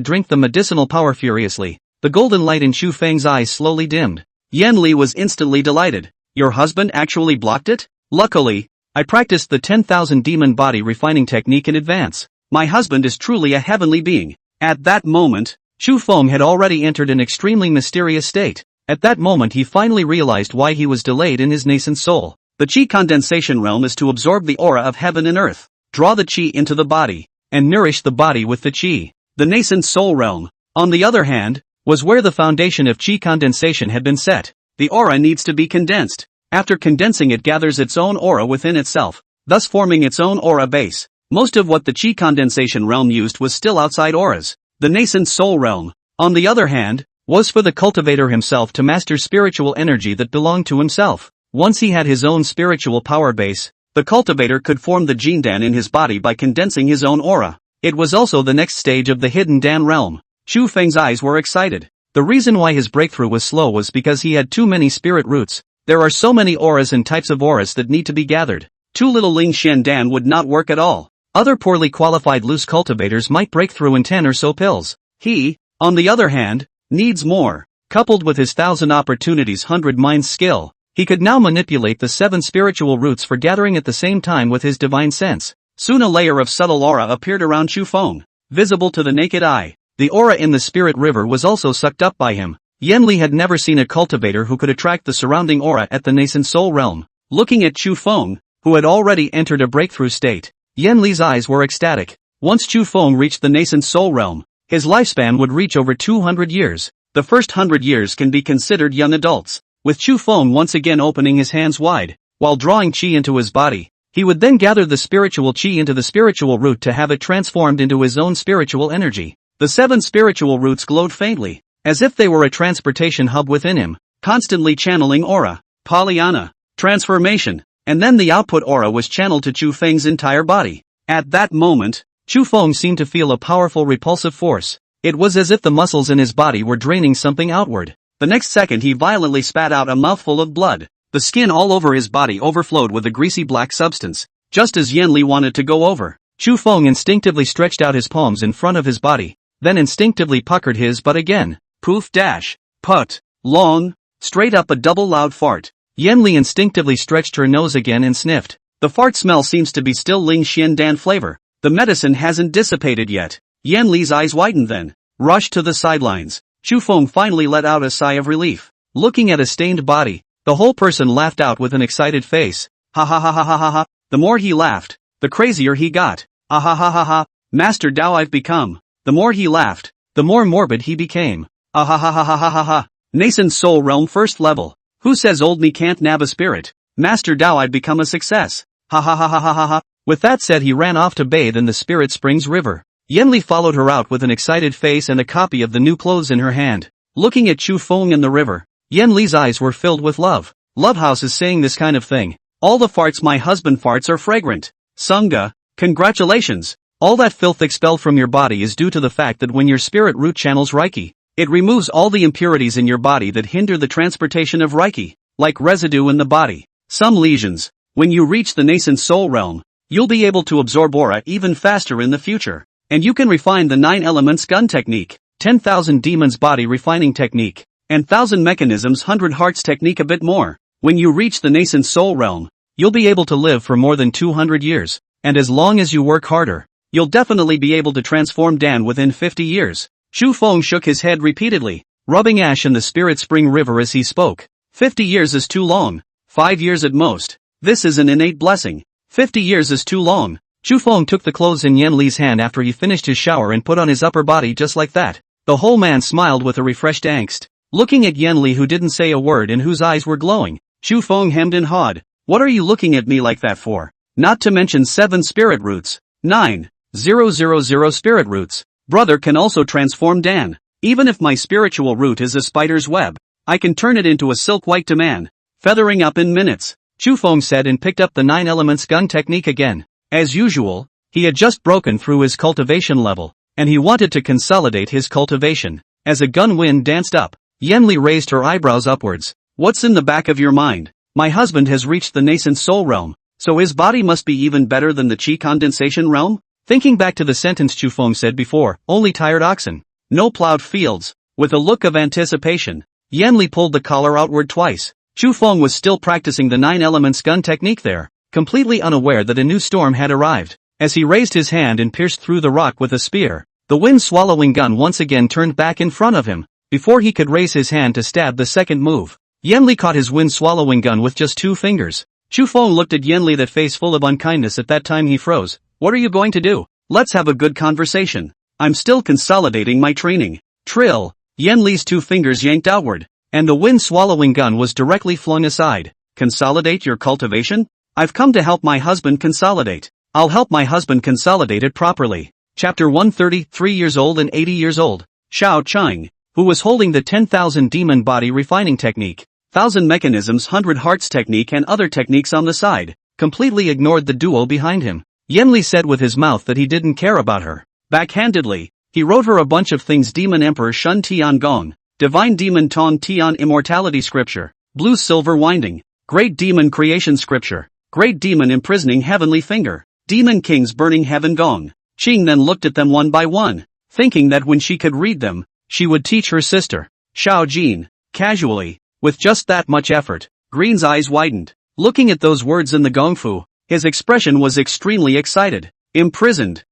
Speaker 1: drink the medicinal power furiously, the golden light in Chu Feng's eyes slowly dimmed. Yan Li was instantly delighted. Your husband actually blocked it? Luckily, I practiced the 10,000 demon body refining technique in advance. My husband is truly a heavenly being. At that moment, Chu Feng had already entered an extremely mysterious state. At that moment he finally realized why he was delayed in his nascent soul. The Qi condensation realm is to absorb the aura of heaven and earth, draw the Qi into the body, and nourish the body with the Qi. The nascent soul realm, on the other hand, was where the foundation of Qi condensation had been set. The aura needs to be condensed. After condensing it gathers its own aura within itself, thus forming its own aura base. Most of what the Qi condensation realm used was still outside auras. The nascent soul realm, on the other hand, was for the cultivator himself to master spiritual energy that belonged to himself. Once he had his own spiritual power base, the cultivator could form the Jindan in his body by condensing his own aura. It was also the next stage of the hidden Dan realm. Chu Feng's eyes were excited. The reason why his breakthrough was slow was because he had too many spirit roots. There are so many auras and types of auras that need to be gathered. Too little Ling Xian Dan would not work at all. Other poorly qualified loose cultivators might break through in 10 or so pills. He, on the other hand, needs more. Coupled with his 1,000 opportunities 100 minds skill, he could now manipulate the 7 spiritual roots for gathering at the same time with his divine sense. Soon a layer of subtle aura appeared around Chu Feng, visible to the naked eye. The aura in the spirit river was also sucked up by him. Yen Li had never seen a cultivator who could attract the surrounding aura at the nascent soul realm. Looking at Chu Feng, who had already entered a breakthrough state, Yen Li's eyes were ecstatic. Once Chu Feng reached the nascent soul realm, his lifespan would reach over 200 years. The first 100 years can be considered young adults. With Chu Feng once again opening his hands wide, while drawing qi into his body, he would then gather the spiritual qi into the spiritual root to have it transformed into his own spiritual energy. The 7 spiritual roots glowed faintly, as if they were a transportation hub within him, constantly channeling aura, Pollyanna, transformation, and then the output aura was channeled to Chu Feng's entire body. At that moment, Chu Feng seemed to feel a powerful repulsive force. It was as if the muscles in his body were draining something outward. The next second he violently spat out a mouthful of blood. The skin all over his body overflowed with a greasy black substance, just as Yen Li wanted to go over. Chu Feng instinctively stretched out his palms in front of his body, then instinctively puckered his butt again. Poof dash. Put. Long. Straight up a double loud fart. Yen Li instinctively stretched her nose again and sniffed. The fart smell seems to be still Ling Xian Dan flavor. The medicine hasn't dissipated yet. Yen Li's eyes widened then, rushed to the sidelines. Chu Feng finally let out a sigh of relief. Looking at a stained body, the whole person laughed out with an excited face. Ha ha ha ha ha ha ha. The more he laughed, the crazier he got. Ah ha ha ha ha. Master Dao I've become. The more he laughed, the more morbid he became. Ah ha ha ha ha ha ha ha. Nascent Soul Realm first level. Who says old me can't nab a spirit? Master Dao I've become a success. Ha ha ha ha ha ha ha. With that said he ran off to bathe in the Spirit Springs River. Yen Li followed her out with an excited face and a copy of the new clothes in her hand. Looking at Chu Feng in the river, Yen Li's eyes were filled with love. Love House is saying this kind of thing. All the farts my husband farts are fragrant. Sunga, congratulations. All that filth expelled from your body is due to the fact that when your spirit root channels Reiki, it removes all the impurities in your body that hinder the transportation of Reiki, like residue in the body. Some lesions. When you reach the nascent soul realm, you'll be able to absorb aura even faster in the future. And you can refine the 9 elements gun technique, 10,000 demons body refining technique, and 1,000 mechanisms 100 hearts technique a bit more. When you reach the nascent soul realm, you'll be able to live for more than 200 years, and as long as you work harder, you'll definitely be able to transform Dan within 50 years. Chu Feng shook his head repeatedly, rubbing ash in the Spirit Spring River as he spoke. 50 years is too long. 5 years at most. This is an innate blessing. 50 years is too long. Chu Feng took the clothes in Yen Li's hand after he finished his shower and put on his upper body just like that. The whole man smiled with a refreshed angst. Looking at Yen Li who didn't say a word and whose eyes were glowing, Chu Feng hemmed and hawed. What are you looking at me like that for? Not to mention 7 spirit roots. 9,000 spirit roots. Brother can also transform Dan. Even if my spiritual root is a spider's web, I can turn it into a silk white man, feathering up in minutes. Chu Feng said and picked up the 9 elements gun technique again. As usual, he had just broken through his cultivation level, and he wanted to consolidate his cultivation. As a gun wind danced up, Yen Li raised her eyebrows upwards. What's in the back of your mind? My husband has reached the nascent soul realm, so his body must be even better than the chi condensation realm? Thinking back to the sentence Chu Feng said before, only tired oxen, no plowed fields. With a look of anticipation, Yen Li pulled the collar outward twice. Chu Feng was still practicing the 9 elements gun technique there, completely unaware that a new storm had arrived. As he raised his hand and pierced through the rock with a spear, the wind-swallowing gun once again turned back in front of him. Before he could raise his hand to stab the second move, Yen Li caught his wind-swallowing gun with just 2 fingers. Chu Feng looked at Yen Li, that face full of unkindness. At that time he froze. What are you going to do? Let's have a good conversation. I'm still consolidating my training. Trill. Yen Li's 2 fingers yanked outward, and the wind-swallowing gun was directly flung aside. Consolidate your cultivation? I've come to help my husband consolidate. I'll help my husband consolidate it properly. Chapter 130, 3 years old and 80 years old. Shao Chang, who was holding the 10,000 demon body refining technique, 1,000 mechanisms 100 hearts technique and other techniques on the side, completely ignored the duo behind him. Yen Li said with his mouth that he didn't care about her. Backhandedly, he wrote her a bunch of things. Demon Emperor Shun Tiangong, Divine Demon Tong Tian Immortality Scripture. Blue Silver Winding. Great Demon Creation Scripture. Great Demon Imprisoning Heavenly Finger. Demon Kings Burning Heaven Gong. Ching then looked at them one by one, thinking that when she could read them, she would teach her sister, Xiao Jin, casually, with just that much effort. Green's eyes widened. Looking at those words in the gongfu, his expression was extremely excited. Imprisoned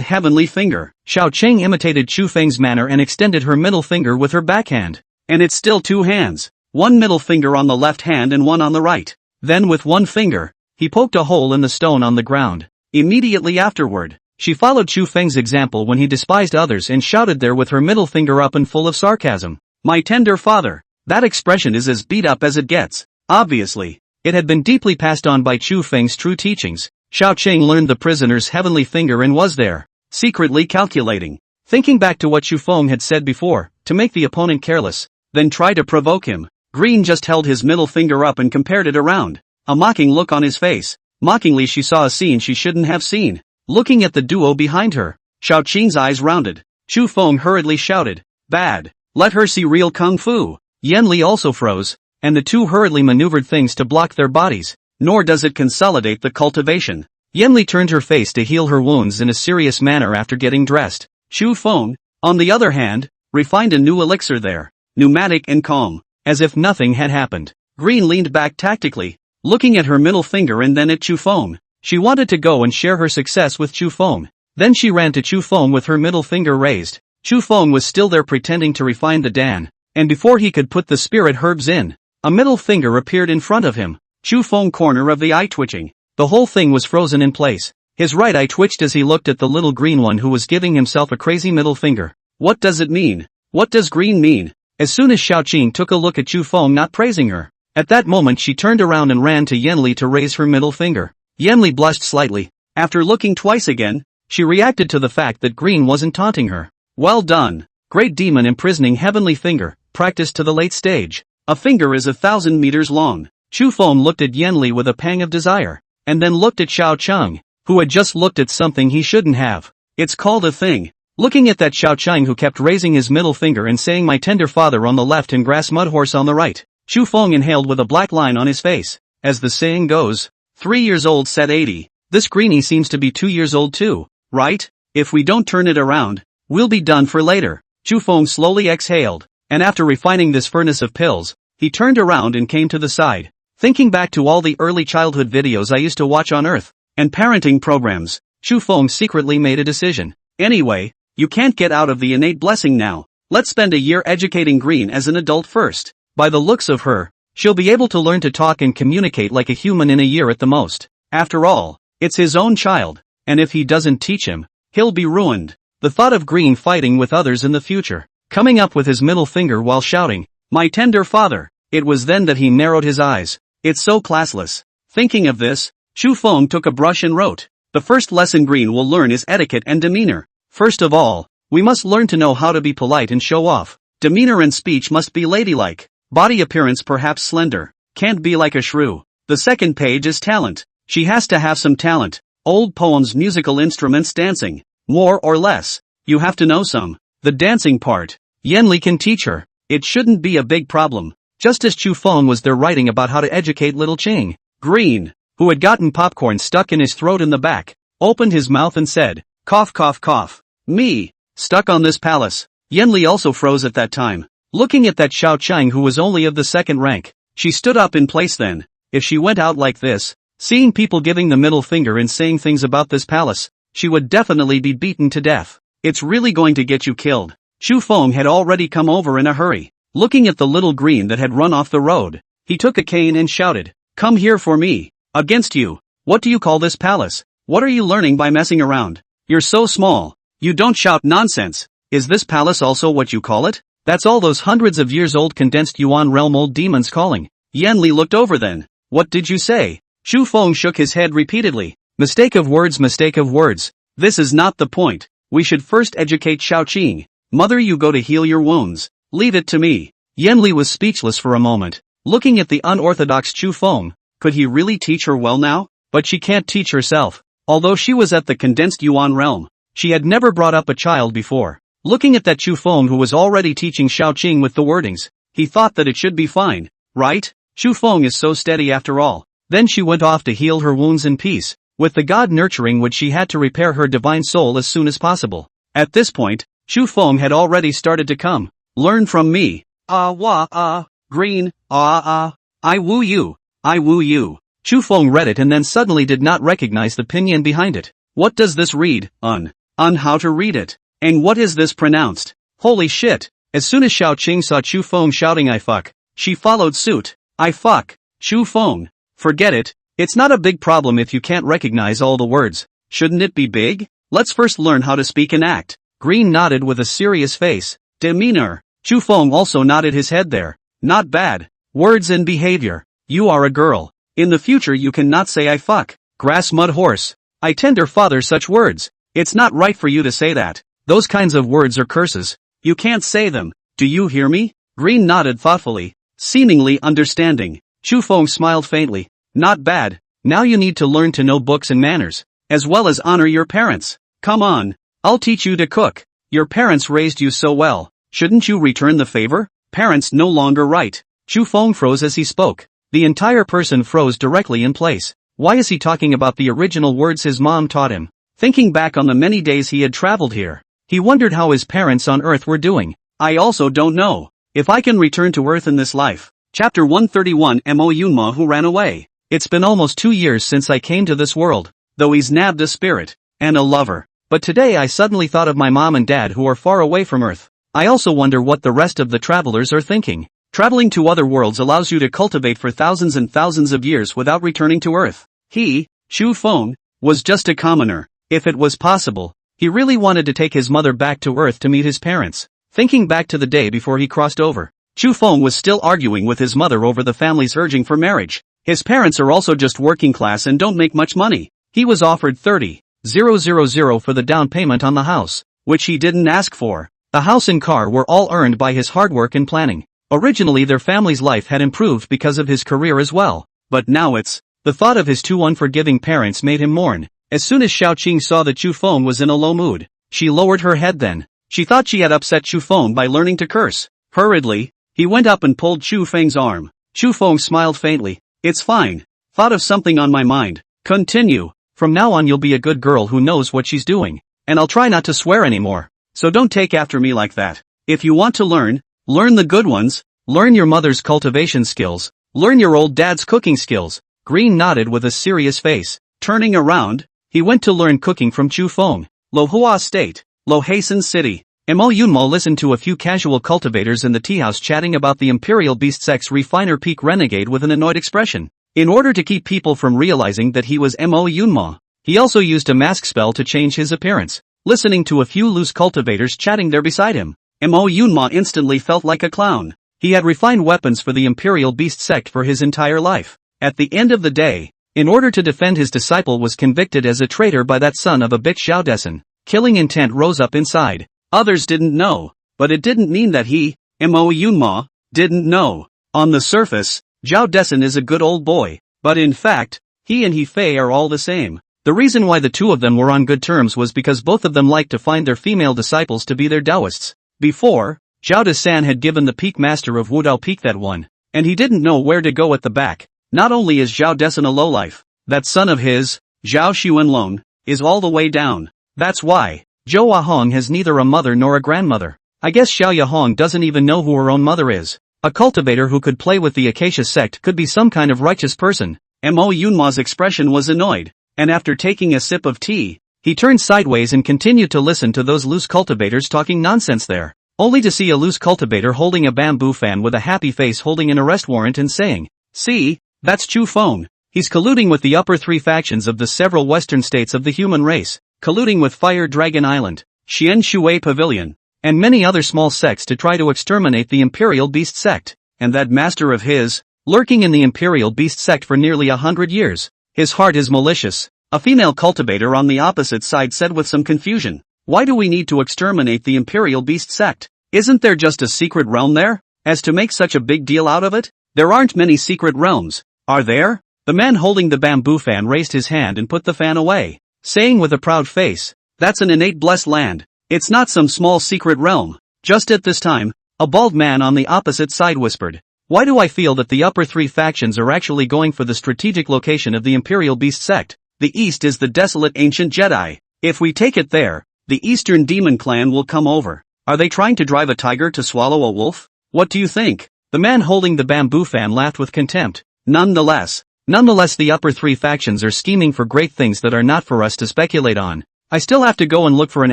Speaker 1: heavenly finger. Xiao Qing imitated Chu Feng's manner and extended her middle finger with her backhand. And it's still two hands. One middle finger on the left hand and one on the right. Then with one finger, he poked a hole in the stone on the ground. Immediately afterward, she followed Chu Feng's example when he despised others and shouted there with her middle finger up and full of sarcasm. My tender father. That expression is as beat up as it gets. Obviously, it had been deeply passed on by Chu Feng's true teachings. Xiao Qing learned the prisoner's heavenly finger and was there, secretly calculating, thinking back to what Chu Feng had said before, to make the opponent careless, then try to provoke him. Green just held his middle finger up and compared it around, a mocking look on his face. Mockingly she saw a scene she shouldn't have seen. Looking at the duo behind her, Xiao Qing's eyes rounded. Chu Feng hurriedly shouted, bad, let her see real kung fu. Yan Li also froze, and the two hurriedly maneuvered things to block their bodies. Nor does it consolidate the cultivation. Yan Li turned her face to heal her wounds in a serious manner after getting dressed. Chu Feng, on the other hand, refined a new elixir there, pneumatic and calm, as if nothing had happened. Green leaned back tactically, looking at her middle finger and then at Chu Feng. She wanted to go and share her success with Chu Feng. Then she ran to Chu Feng with her middle finger raised. Chu Feng was still there pretending to refine the dan, and before he could put the spirit herbs in, a middle finger appeared in front of him. Chu Feng corner of the eye twitching. The whole thing was frozen in place. His right eye twitched as he looked at the little green one who was giving himself a crazy middle finger. What does it mean? What does green mean? As soon as Xiao Qing took a look at Chu Feng not praising her, at that moment she turned around and ran to Yan Li to raise her middle finger. Yan Li blushed slightly. After looking twice again, she reacted to the fact that green wasn't taunting her. Well done. Great Demon Imprisoning Heavenly Finger, practiced to the late stage. A finger is 1,000 meters long. Chu Feng looked at Yan Li with a pang of desire, and then looked at Xiao Cheng, who had just looked at something he shouldn't have. It's called a thing. Looking at that Xiao Cheng who kept raising his middle finger and saying my tender father on the left and grass mud horse on the right, Chu Feng inhaled with a black line on his face. As the saying goes, 3 years old said 80. This greenie seems to be 2 years old too, right? If we don't turn it around, we'll be done for later. Chu Feng slowly exhaled, and after refining this furnace of pills, he turned around and came to the side. Thinking back to all the early childhood videos I used to watch on Earth, and parenting programs, Chu Feng secretly made a decision. Anyway, you can't get out of the innate blessing now. Let's spend a year educating Green as an adult first. By the looks of her, she'll be able to learn to talk and communicate like a human in a year at the most. After all, it's his own child, and if he doesn't teach him, he'll be ruined. The thought of Green fighting with others in the future, coming up with his middle finger while shouting, my tender father, it was then that he narrowed his eyes. It's so classless. Thinking of this, Chu Feng took a brush and wrote, the first lesson Green will learn is etiquette and demeanor. First of all, we must learn to know how to be polite and show off. Demeanor and speech must be ladylike. Body appearance perhaps slender. Can't be like a shrew. The second page is talent. She has to have some talent. Old poems, musical instruments, dancing. More or less. You have to know some. The dancing part, Yan Li can teach her. It shouldn't be a big problem. Just as Chu Feng was there writing about how to educate little Qing, Green, who had gotten popcorn stuck in his throat in the back, opened his mouth and said, cough cough cough. Me, stuck on this palace. Yan Li also froze at that time. Looking at that Xiao Chang who was only of the second rank, she stood up in place then. If she went out like this, seeing people giving the middle finger and saying things about this palace, she would definitely be beaten to death. It's really going to get you killed. Chu Feng had already come over in a hurry. Looking at the little Green that had run off the road, he took a cane and shouted, come here for me. Against you. What do you call this palace? What are you learning by messing around? You're so small. You don't shout nonsense. Is this palace also what you call it? That's all those hundreds of years old condensed Yuan realm old demons calling. Yan Li looked over then. What did you say? Chu Feng shook his head repeatedly. Mistake of words, mistake of words. This is not the point. We should first educate Xiao Qing. Mother, you go to heal your wounds. Leave it to me. Yan Li was speechless for a moment, looking at the unorthodox Chu Feng. Could he really teach her well now? But she can't teach herself. Although she was at the condensed Yuan realm, she had never brought up a child before. Looking at that Chu Feng who was already teaching Xiao Qing with the wordings, he thought that it should be fine, right? Chu Feng is so steady after all. Then she went off to heal her wounds in peace, with the god nurturing which she had to repair her divine soul as soon as possible. At this point, Chu Feng had already started to come. Learn from me. Green, I woo you. I woo you. Chu Feng read it and then suddenly did not recognize the pinyin behind it. What does this read? How to read it. And what is this pronounced? Holy shit. As soon as Xiao Qing saw Chu Feng shouting I fuck, she followed suit. I fuck. Chu Feng. Forget it. It's not a big problem if you can't recognize all the words. Shouldn't it be big? Let's first learn how to speak and act. Green nodded with a serious face. Demeanor. Chu Feng also nodded his head there. Not bad. Words and behavior. You are a girl. In the future you cannot say I fuck. Grass mud horse. I tender father such words. It's not right for you to say that. Those kinds of words are curses. You can't say them. Do you hear me? Green nodded thoughtfully, seemingly understanding. Chu Feng smiled faintly. Not bad. Now you need to learn to know books and manners, as well as honor your parents. Come on. I'll teach you to cook. Your parents raised you so well. Shouldn't you return the favor? Parents no longer right. Chu Feng froze as he spoke. The entire person froze directly in place. Why is he talking about the original words his mom taught him? Thinking back on the many days he had traveled here, he wondered how his parents on Earth were doing. I also don't know if I can return to Earth in this life. Chapter 131 Mo Yunma who ran away. It's been almost 2 years since I came to this world, though he's nabbed a spirit and a lover. But today I suddenly thought of my mom and dad who are far away from Earth. I also wonder what the rest of the travelers are thinking. Traveling to other worlds allows you to cultivate for thousands and thousands of years without returning to Earth. He, Chu Feng, was just a commoner. If it was possible, he really wanted to take his mother back to Earth to meet his parents. Thinking back to the day before he crossed over, Chu Feng was still arguing with his mother over the family's urging for marriage. His parents are also just working class and don't make much money. He was offered 30,000 for the down payment on the house, which he didn't ask for. The house and car were all earned by his hard work and planning. Originally their family's life had improved because of his career as well, but now the thought of his two unforgiving parents made him mourn. As soon as Xiao Qing saw that Chu Feng was in a low mood, she lowered her head then. She thought she had upset Chu Feng by learning to curse. Hurriedly, he went up and pulled Chu Feng's arm. Chu Feng smiled faintly. It's fine. Thought of something on my mind. Continue. From now on you'll be a good girl who knows what she's doing. And I'll try not to swear anymore. So don't take after me like that. If you want to learn the good ones. Learn your mother's cultivation skills. Learn your old dad's cooking skills. Green nodded with a serious face. Turning around, he went to learn cooking from Chu Feng. Lohua State. Lohasan City. Mo Yunmo listened to a few casual cultivators in the tea house chatting about the Imperial Beast Sect's refiner peak renegade with an annoyed expression. In order to keep people from realizing that he was Mo Yunmo, he also used a mask spell to change his appearance. Listening to a few loose cultivators chatting there beside him, Mo Yunmo instantly felt like a clown. He had refined weapons for the Imperial Beast Sect for his entire life. At the end of the day, in order to defend his disciple was convicted as a traitor by that son of a bitch Zhao Dessen. Killing intent rose up inside. Others didn't know, but it didn't mean that he, Mo Yunma, didn't know. On the surface, Zhao Dessen is a good old boy, but in fact, he and He Fei are all the same. The reason why the two of them were on good terms was because both of them liked to find their female disciples to be their Taoists. Before, Zhao Desan had given the peak master of Wudao Peak that one, and he didn't know where to go at the back. Not only is Zhao Desan a lowlife, that son of his, Zhao Xuanlong, is all the way down. That's why Zhou Ahong has neither a mother nor a grandmother. I guess Xiao Yahong doesn't even know who her own mother is. A cultivator who could play with the Acacia sect could be some kind of righteous person. Mo Yunma's expression was annoyed, and after taking a sip of tea, he turned sideways and continued to listen to those loose cultivators talking nonsense there, only to see a loose cultivator holding a bamboo fan with a happy face holding an arrest warrant and saying, "See, that's Chu Feng. He's colluding with the upper three factions of the several western states of the human race, colluding with Fire Dragon Island, Xian Shui Pavilion, and many other small sects to try to exterminate the Imperial Beast Sect, and that master of his, lurking in the Imperial Beast Sect for nearly 100 years. His heart is malicious." A female cultivator on the opposite side said with some confusion, "Why do we need to exterminate the Imperial Beast Sect? Isn't there just a secret realm there? As to make such a big deal out of it? There aren't many secret realms, are there?" The man holding the bamboo fan raised his hand and put the fan away, saying with a proud face, "That's an innate blessed land. It's not some small secret realm. Just at this time, a bald man on the opposite side whispered, "Why do I feel that the upper three factions are actually going for the strategic location of the Imperial Beast sect? The east is the desolate ancient Jedi. If we take it there, the Eastern Demon Clan will come over. Are they trying to drive a tiger to swallow a wolf? What do you think?" The man holding the bamboo fan laughed with contempt. Nonetheless, the upper three factions are scheming for great things that are not for us to speculate on. I still have to go and look for an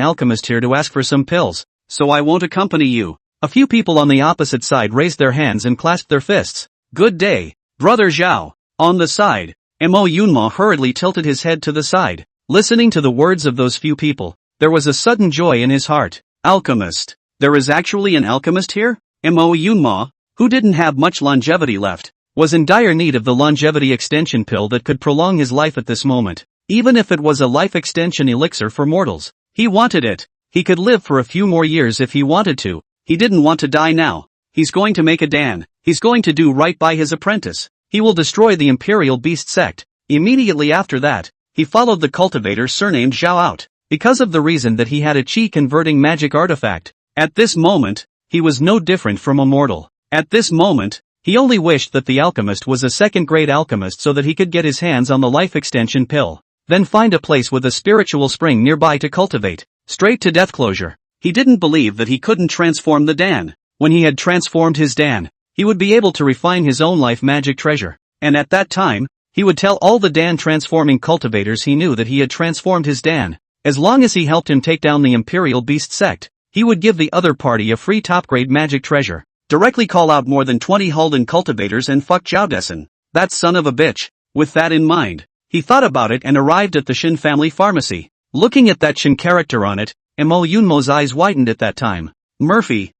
Speaker 1: alchemist here to ask for some pills, so I won't accompany you." A few people on the opposite side raised their hands and clasped their fists. "Good day, Brother Zhao." On the side, Mo Yunma hurriedly tilted his head to the side. Listening to the words of those few people, there was a sudden joy in his heart. Alchemist. There is actually an alchemist here? Mo Yunma, who didn't have much longevity left, was in dire need of the longevity extension pill that could prolong his life at this moment. Even if it was a life extension elixir for mortals, he wanted it. He could live for a few more years if he wanted to. He didn't want to die now. He's going to make a Dan. He's going to do right by his apprentice. He will destroy the Imperial Beast sect. Immediately after that, he followed the cultivator surnamed Zhao out, because of the reason that he had a chi-converting magic artifact. At this moment, he was no different from a mortal. At this moment, he only wished that the alchemist was a second-grade alchemist so that he could get his hands on the life extension pill. Then find a place with a spiritual spring nearby to cultivate. Straight to death closure. He didn't believe that he couldn't transform the Dan. When he had transformed his Dan, he would be able to refine his own life magic treasure. And at that time, he would tell all the Dan transforming cultivators he knew that he had transformed his Dan. As long as he helped him take down the Imperial Beast sect, he would give the other party a free top-grade magic treasure. Directly call out more than 20 Halden cultivators and fuck Zhao Dessen. That son of a bitch. With that in mind, he thought about it and arrived at the Shin family pharmacy. Looking at that Shin character on it, Mo Yunmo's eyes widened at that time. Murphy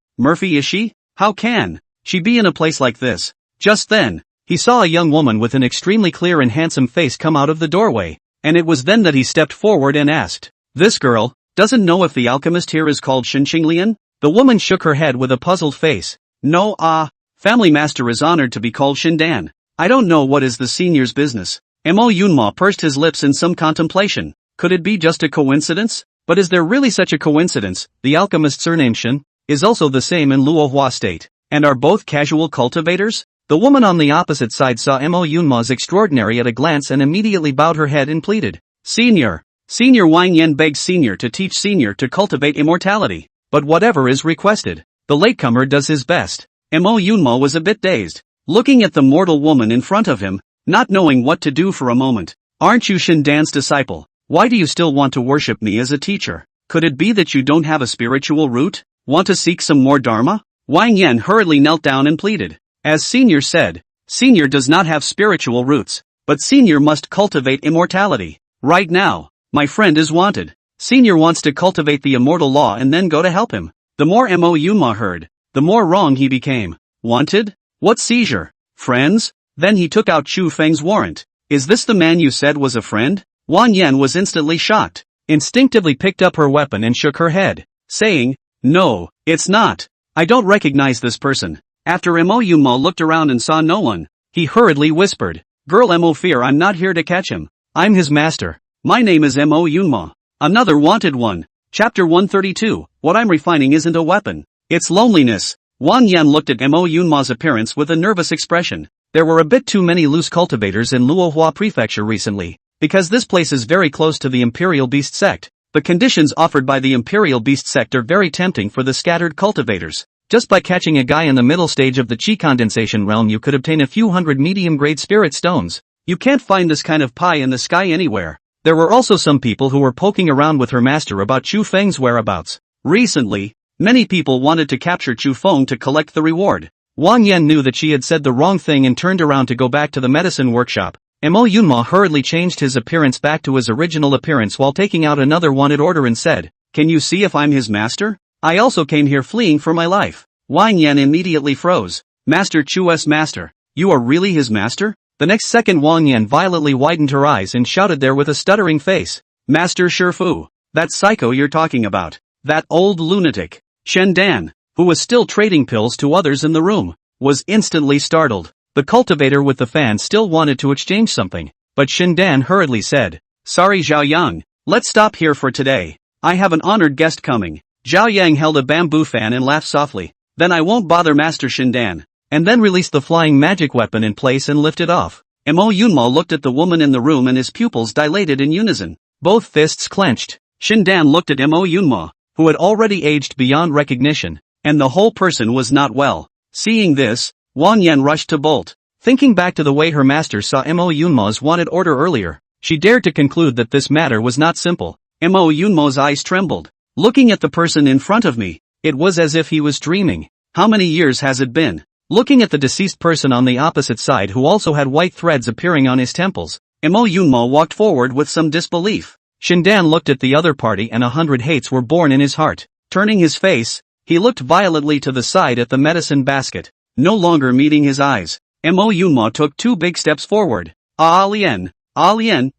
Speaker 1: is she? How can she be in a place like this? Just then, he saw a young woman with an extremely clear and handsome face come out of the doorway, and it was then that he stepped forward and asked, "This girl doesn't know if the alchemist here is called Shin Qinglian?" The woman shook her head with a puzzled face. "No, family master is honored to be called Shindan. I don't know what is the senior's business." Mo Yunma pursed his lips in some contemplation. Could it be just a coincidence? But is there really such a coincidence? The alchemist's surname Shin is also the same in Luohua state, and are both casual cultivators? The woman on the opposite side saw Mo Yunma's extraordinary at a glance and immediately bowed her head and pleaded, "Senior Wang Yen begs Senior to teach Senior to cultivate immortality. But whatever is requested, the latecomer does his best." Mo Yunma was a bit dazed, looking at the mortal woman in front of him, not knowing what to do for a moment. "Aren't you Shindan's disciple? Why do you still want to worship me as a teacher? Could it be that you don't have a spiritual root? Want to seek some more dharma?" Wang Yen hurriedly knelt down and pleaded. As Senior said, Senior does not have spiritual roots, but Senior must cultivate immortality. Right now, my friend is wanted. Senior wants to cultivate the immortal law and then go to help him. The more Mo Yunma heard, the more wrong he became. Wanted? What seizure? Friends? Then he took out Chu Feng's warrant. "Is this the man you said was a friend?" Wang Yen was instantly shocked, instinctively picked up her weapon and shook her head, saying, "No, it's not. I don't recognize this person." After Mo Yunma looked around and saw no one, he hurriedly whispered, "Girl Mo fear I'm not here to catch him. I'm his master. My name is Mo Yunma. Another wanted one." Chapter 132, What I'm refining isn't a weapon. It's loneliness. Wang Yan looked at Mo Yunma's appearance with a nervous expression. There were a bit too many loose cultivators in Luohua Prefecture recently, because this place is very close to the Imperial Beast sect. The conditions offered by the Imperial Beast sect are very tempting for the scattered cultivators. Just by catching a guy in the middle stage of the chi condensation realm you could obtain a few hundred medium-grade spirit stones. You can't find this kind of pie in the sky anywhere. There were also some people who were poking around with her master about Chu Feng's whereabouts. Recently, many people wanted to capture Chu Feng to collect the reward. Wang Yan knew that she had said the wrong thing and turned around to go back to the medicine workshop. Mo Yunma hurriedly changed his appearance back to his original appearance while taking out another wanted order and said, "Can you see if I'm his master? I also came here fleeing for my life." Wang Yan immediately froze. "Master Chu's master? You are really his master?" The next second Wang Yan violently widened her eyes and shouted there with a stuttering face, "Master Shifu, that psycho you're talking about, that old lunatic." Shen Dan, who was still trading pills to others in the room, was instantly startled. The cultivator with the fan still wanted to exchange something, but Shen Dan hurriedly said, "Sorry Zhao Yang, let's stop here for today. I have an honored guest coming. Zhao Yang held a bamboo fan and laughed softly. Then I won't bother Master Shindan. And then released the flying magic weapon in place and lifted off. Mo Yunmo looked at the woman in the room and his pupils dilated in unison. Both fists clenched. Shindan looked at Mo Yunmo, who had already aged beyond recognition, and the whole person was not well. Seeing this, Wang Yan rushed to bolt. Thinking back to the way her master saw Mo Yunmo's wanted order earlier, she dared to conclude that this matter was not simple. Mo Yunmo's eyes trembled. Looking at the person in front of me, it was as if he was dreaming. How many years has it been? Looking at the deceased person on the opposite side who also had white threads appearing on his temples, Mo Yunmo walked forward with some disbelief. Shindan looked at the other party and 100 hates were born in his heart. Turning his face, he looked violently to the side at the medicine basket. No longer meeting his eyes, Mo Yunmo took 2 big steps forward. Ah Lien,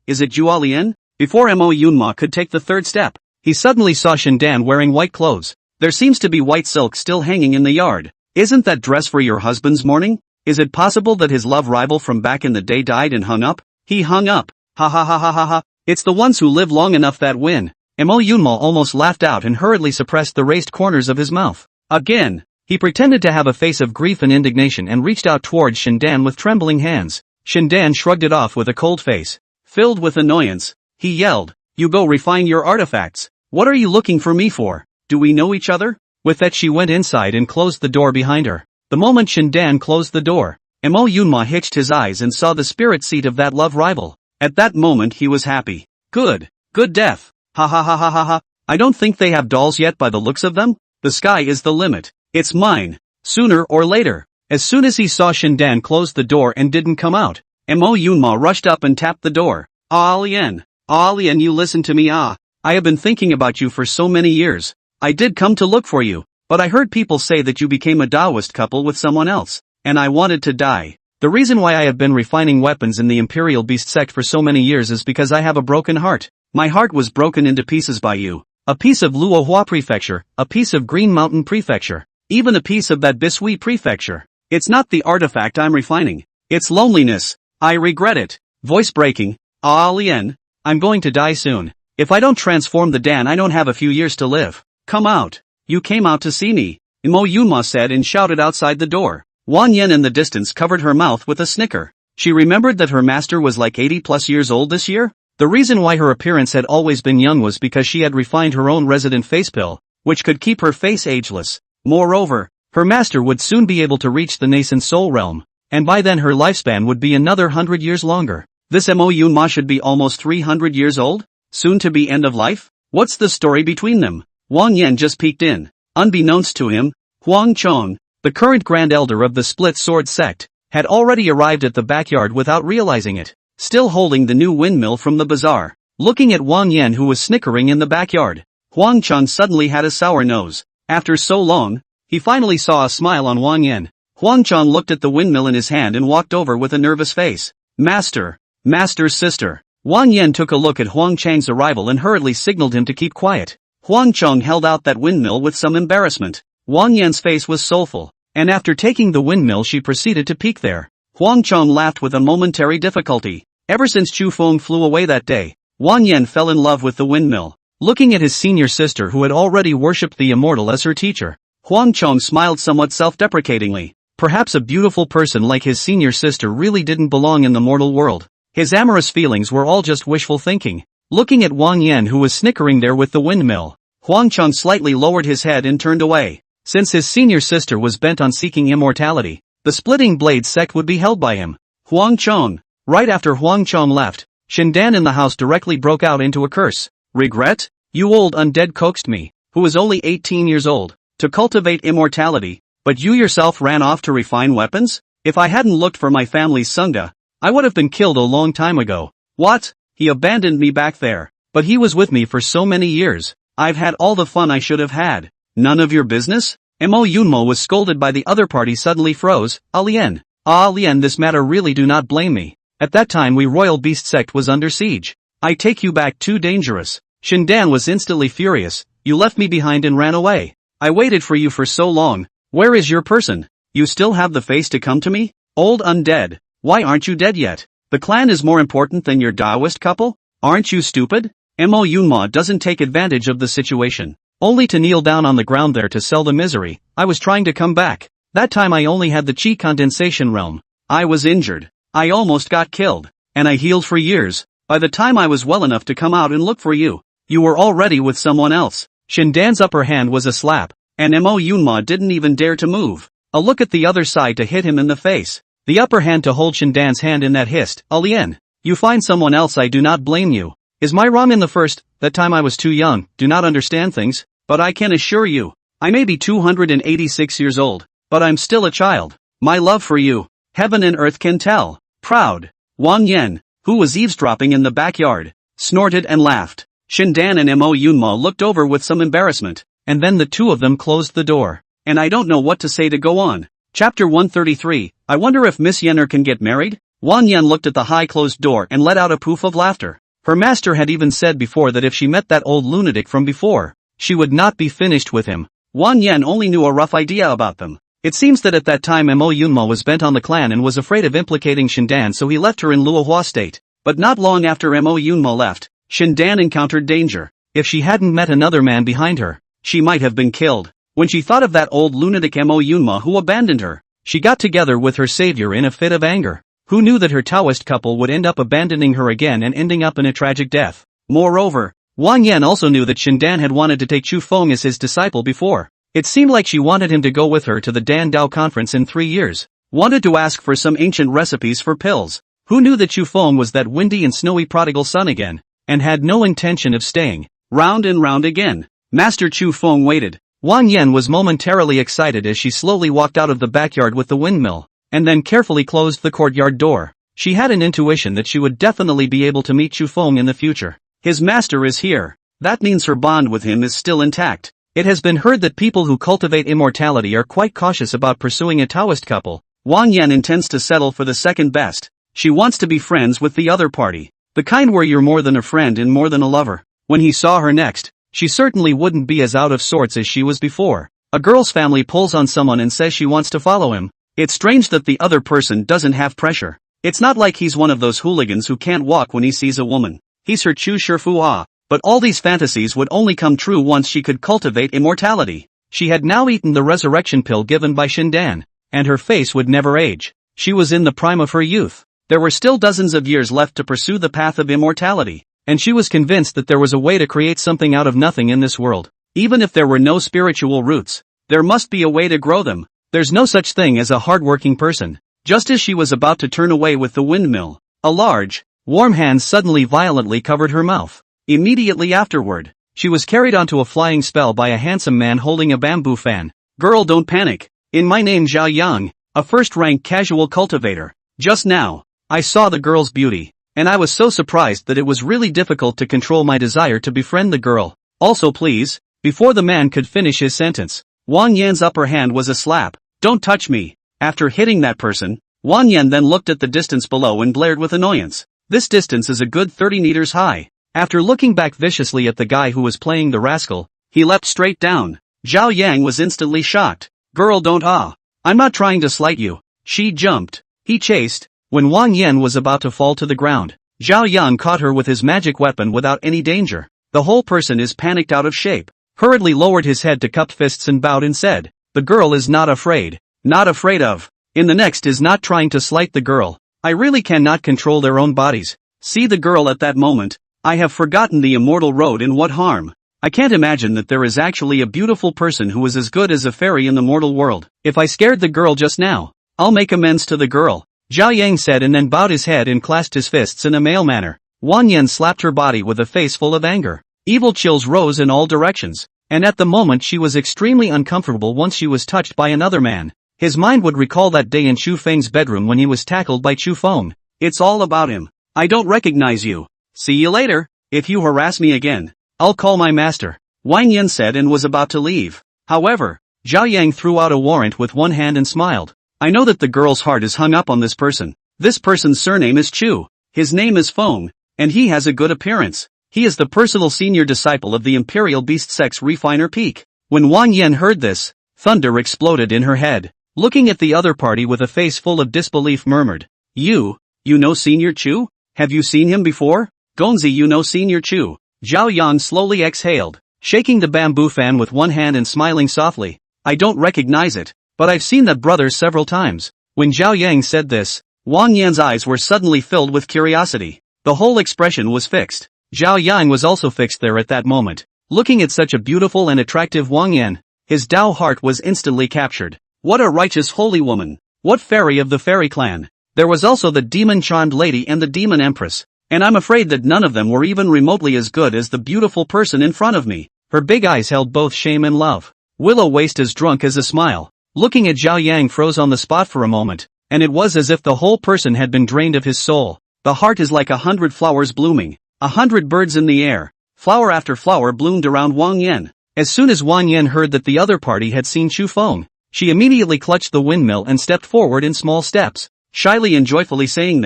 Speaker 1: is it you Ah Lien? Before Mo Yunmo could take the 3rd step, he suddenly saw Shindan wearing white clothes. There seems to be white silk still hanging in the yard. Isn't that dress for your husband's mourning? Is it possible that his love rival from back in the day died and hung up? He hung up. Ha ha ha ha ha ha. It's the ones who live long enough that win. Mo Yunmo almost laughed out and hurriedly suppressed the raised corners of his mouth. Again, he pretended to have a face of grief and indignation and reached out towards Shindan with trembling hands. Shindan shrugged it off with a cold face. Filled with annoyance, he yelled, "You go refine your artifacts. What are you looking for me for? Do we know each other?" With that she went inside and closed the door behind her. The moment Shindan closed the door, Mo Yunmo hitched his eyes and saw the spirit seat of that love rival. At that moment he was happy. Good death. Ha ha ha ha ha ha. I don't think they have dolls yet by the looks of them. The sky is the limit. It's mine. Sooner or later. As soon as he saw Shindan close the door and didn't come out, Mo Yunmo rushed up and tapped the door. Ah Lien, you listen to me ah. I have been thinking about you for so many years. I did come to look for you, but I heard people say that you became a Taoist couple with someone else, and I wanted to die. The reason why I have been refining weapons in the Imperial Beast sect for so many years is because I have a broken heart. My heart was broken into pieces by you. A piece of Luohua Prefecture, a piece of Green Mountain Prefecture, even a piece of that Bisui Prefecture. It's not the artifact I'm refining. It's loneliness. I regret it. Voice breaking. Ah Lien, I'm going to die soon. If I don't transform the Dan I don't have a few years to live. Come out. You came out to see me, Mo Yunma said and shouted outside the door. Wan Yen in the distance covered her mouth with a snicker. She remembered that her master was like 80+ years old this year. The reason why her appearance had always been young was because she had refined her own resident face pill, which could keep her face ageless. Moreover, her master would soon be able to reach the nascent soul realm, and by then her lifespan would be another 100 years longer. This Mo Yunma should be almost 300 years old? Soon to be end of life? What's the story between them? Wang Yan just peeked in. Unbeknownst to him, Huang Chong, the current Grand Elder of the Split Sword sect, had already arrived at the backyard without realizing it, still holding the new windmill from the bazaar. Looking at Wang Yan who was snickering in the backyard, Huang Chong suddenly had a sour nose. After so long, he finally saw a smile on Wang Yan. Huang Chong looked at the windmill in his hand and walked over with a nervous face. Master's sister. Wang Yan took a look at Huang Chang's arrival and hurriedly signaled him to keep quiet. Huang Chong held out that windmill with some embarrassment. Wang Yan's face was soulful, and after taking the windmill she proceeded to peek there. Huang Chong laughed with a momentary difficulty. Ever since Chu Feng flew away that day, Wang Yan fell in love with the windmill. Looking at his senior sister who had already worshipped the immortal as her teacher, Huang Chong smiled somewhat self-deprecatingly. Perhaps a beautiful person like his senior sister really didn't belong in the mortal world. His amorous feelings were all just wishful thinking. Looking at Wang Yan who was snickering there with the windmill, Huang Chong slightly lowered his head and turned away. Since his senior sister was bent on seeking immortality, the Splitting Blade sect would be held by him. Huang Chong. Right after Huang Chong left, Shindan in the house directly broke out into a curse. Regret? You old undead coaxed me, who was only 18 years old, to cultivate immortality, but you yourself ran off to refine weapons? If I hadn't looked for my family's Sangda, I would have been killed a long time ago. What? He abandoned me back there, but he was with me for so many years. I've had all the fun I should have had. None of your business? Mo Yunmo was scolded by the other party suddenly froze. Lien, this matter really do not blame me. At that time we Royal Beast sect was under siege. I take you back too dangerous. Shindan was instantly furious. You left me behind and ran away. I waited for you for so long. Where is your person? You still have the face to come to me? Old undead. Why aren't you dead yet? The clan is more important than your Taoist couple? Aren't you stupid? Mo Yunma doesn't take advantage of the situation. Only to kneel down on the ground there to sell the misery. I was trying to come back. That time I only had the chi condensation realm. I was injured. I almost got killed. And I healed for years. By the time I was well enough to come out and look for you, you were already with someone else. Shindan's upper hand was a slap. And Mo Yunma didn't even dare to move. A look at the other side to hit him in the face. The upper hand to hold Shindan's hand in that hissed, Alien. You find someone else, I do not blame you. Is my wrong in the first? That time I was too young, do not understand things. But I can assure you, I may be 286 years old, but I'm still a child. My love for you, heaven and earth can tell. Proud. Wang Yan, who was eavesdropping in the backyard, snorted and laughed. Shindan and Mo Yunma looked over with some embarrassment, and then the two of them closed the door. And I don't know what to say to go on. Chapter 133, I wonder if Miss Yenner can get married? Wang Yan looked at the high closed door and let out a poof of laughter. Her master had even said before that if she met that old lunatic from before, she would not be finished with him. Wang Yan only knew a rough idea about them. It seems that at that time Mo Yunma was bent on the clan and was afraid of implicating Shindan, so he left her in Luohua state. But not long after Mo Yunma left, Shindan encountered danger. If she hadn't met another man behind her, she might have been killed. When she thought of that old lunatic Mo Yunma who abandoned her, she got together with her savior in a fit of anger. Who knew that her Taoist couple would end up abandoning her again and ending up in a tragic death? Moreover, Wang Yan also knew that Shindan had wanted to take Chu Feng as his disciple before. It seemed like she wanted him to go with her to the Dan Dao conference in 3 years. Wanted to ask for some ancient recipes for pills. Who knew that Chu Feng was that windy and snowy prodigal son again, and had no intention of staying. Round and round again. Master Chu Feng waited. Wang Yan was momentarily excited as she slowly walked out of the backyard with the windmill, and then carefully closed the courtyard door. She had an intuition that she would definitely be able to meet Chu Feng in the future. His master is here. That means her bond with him is still intact. It has been heard that people who cultivate immortality are quite cautious about pursuing a Taoist couple. Wang Yan intends to settle for the second best. She wants to be friends with the other party. The kind where you're more than a friend and more than a lover. When he saw her next, she certainly wouldn't be as out of sorts as she was before. A girl's family pulls on someone and says she wants to follow him. It's strange that the other person doesn't have pressure. It's not like he's one of those hooligans who can't walk when he sees a woman. He's her Chu Shifua. But all these fantasies would only come true once she could cultivate immortality. She had now eaten the resurrection pill given by Shindan, and her face would never age. She was in the prime of her youth. There were still dozens of years left to pursue the path of immortality, and she was convinced that there was a way to create something out of nothing in this world. Even if there were no spiritual roots, there must be a way to grow them. There's no such thing as a hardworking person. Just as she was about to turn away with the windmill, a large, warm hand suddenly violently covered her mouth. Immediately afterward, she was carried onto a flying spell by a handsome man holding a bamboo fan. Girl, don't panic. In my name Zhao Yang, a first-rank casual cultivator. Just now, I saw the girl's beauty, and I was so surprised that it was really difficult to control my desire to befriend the girl. Also please, before the man could finish his sentence, Wang Yan's upper hand was a slap. Don't touch me. After hitting that person, Wang Yan then looked at the distance below and blared with annoyance. This distance is a good 30 meters high. After looking back viciously at the guy who was playing the rascal, he leapt straight down. Zhao Yang was instantly shocked. Girl, don't I'm not trying to slight you. She jumped. He chased. When Wang Yan was about to fall to the ground, Zhao Yang caught her with his magic weapon without any danger. The whole person is panicked out of shape. Hurriedly lowered his head to cupped fists and bowed and said, the girl is not afraid. Not afraid of. In the next is not trying to slight the girl. I really cannot control their own bodies. See the girl at that moment. I have forgotten the immortal road and what harm. I can't imagine that there is actually a beautiful person who is as good as a fairy in the mortal world. If I scared the girl just now, I'll make amends to the girl. Zhao Yang said and then bowed his head and clasped his fists in a male manner. Wang Yan slapped her body with a face full of anger. Evil chills rose in all directions, and at the moment she was extremely uncomfortable once she was touched by another man. His mind would recall that day in Chu Feng's bedroom when he was tackled by Chu Feng. It's all about him. I don't recognize you. See you later. If you harass me again, I'll call my master. Wang Yan said and was about to leave. However, Zhao Yang threw out a warrant with one hand and smiled. I know that the girl's heart is hung up on this person. This person's surname is Chu. His name is Feng, and he has a good appearance. He is the personal senior disciple of the Imperial Beast Sect's refiner Peak. When Wang Yan heard this, thunder exploded in her head. Looking at the other party with a face full of disbelief murmured, You know Senior Chu? Have you seen him before? Gonzi, you know Senior Chu. Zhao Yang slowly exhaled, shaking the bamboo fan with one hand and smiling softly. I don't recognize it, but I've seen that brother several times. When Zhao Yang said this, Wang Yan's eyes were suddenly filled with curiosity. The whole expression was fixed. Zhao Yang was also fixed there at that moment. Looking at such a beautiful and attractive Wang Yan, his Dao heart was instantly captured. What a righteous holy woman! What fairy of the fairy clan! There was also the demon-charmed lady and the demon empress, and I'm afraid that none of them were even remotely as good as the beautiful person in front of me. Her big eyes held both shame and love. Willow waist as drunk as a smile. Looking at Zhao Yang froze on the spot for a moment, and it was as if the whole person had been drained of his soul. The heart is like 100 flowers blooming, 100 birds in the air. Flower after flower bloomed around Wang Yan. As soon as Wang Yan heard that the other party had seen Chu Feng, she immediately clutched the windmill and stepped forward in small steps, shyly and joyfully saying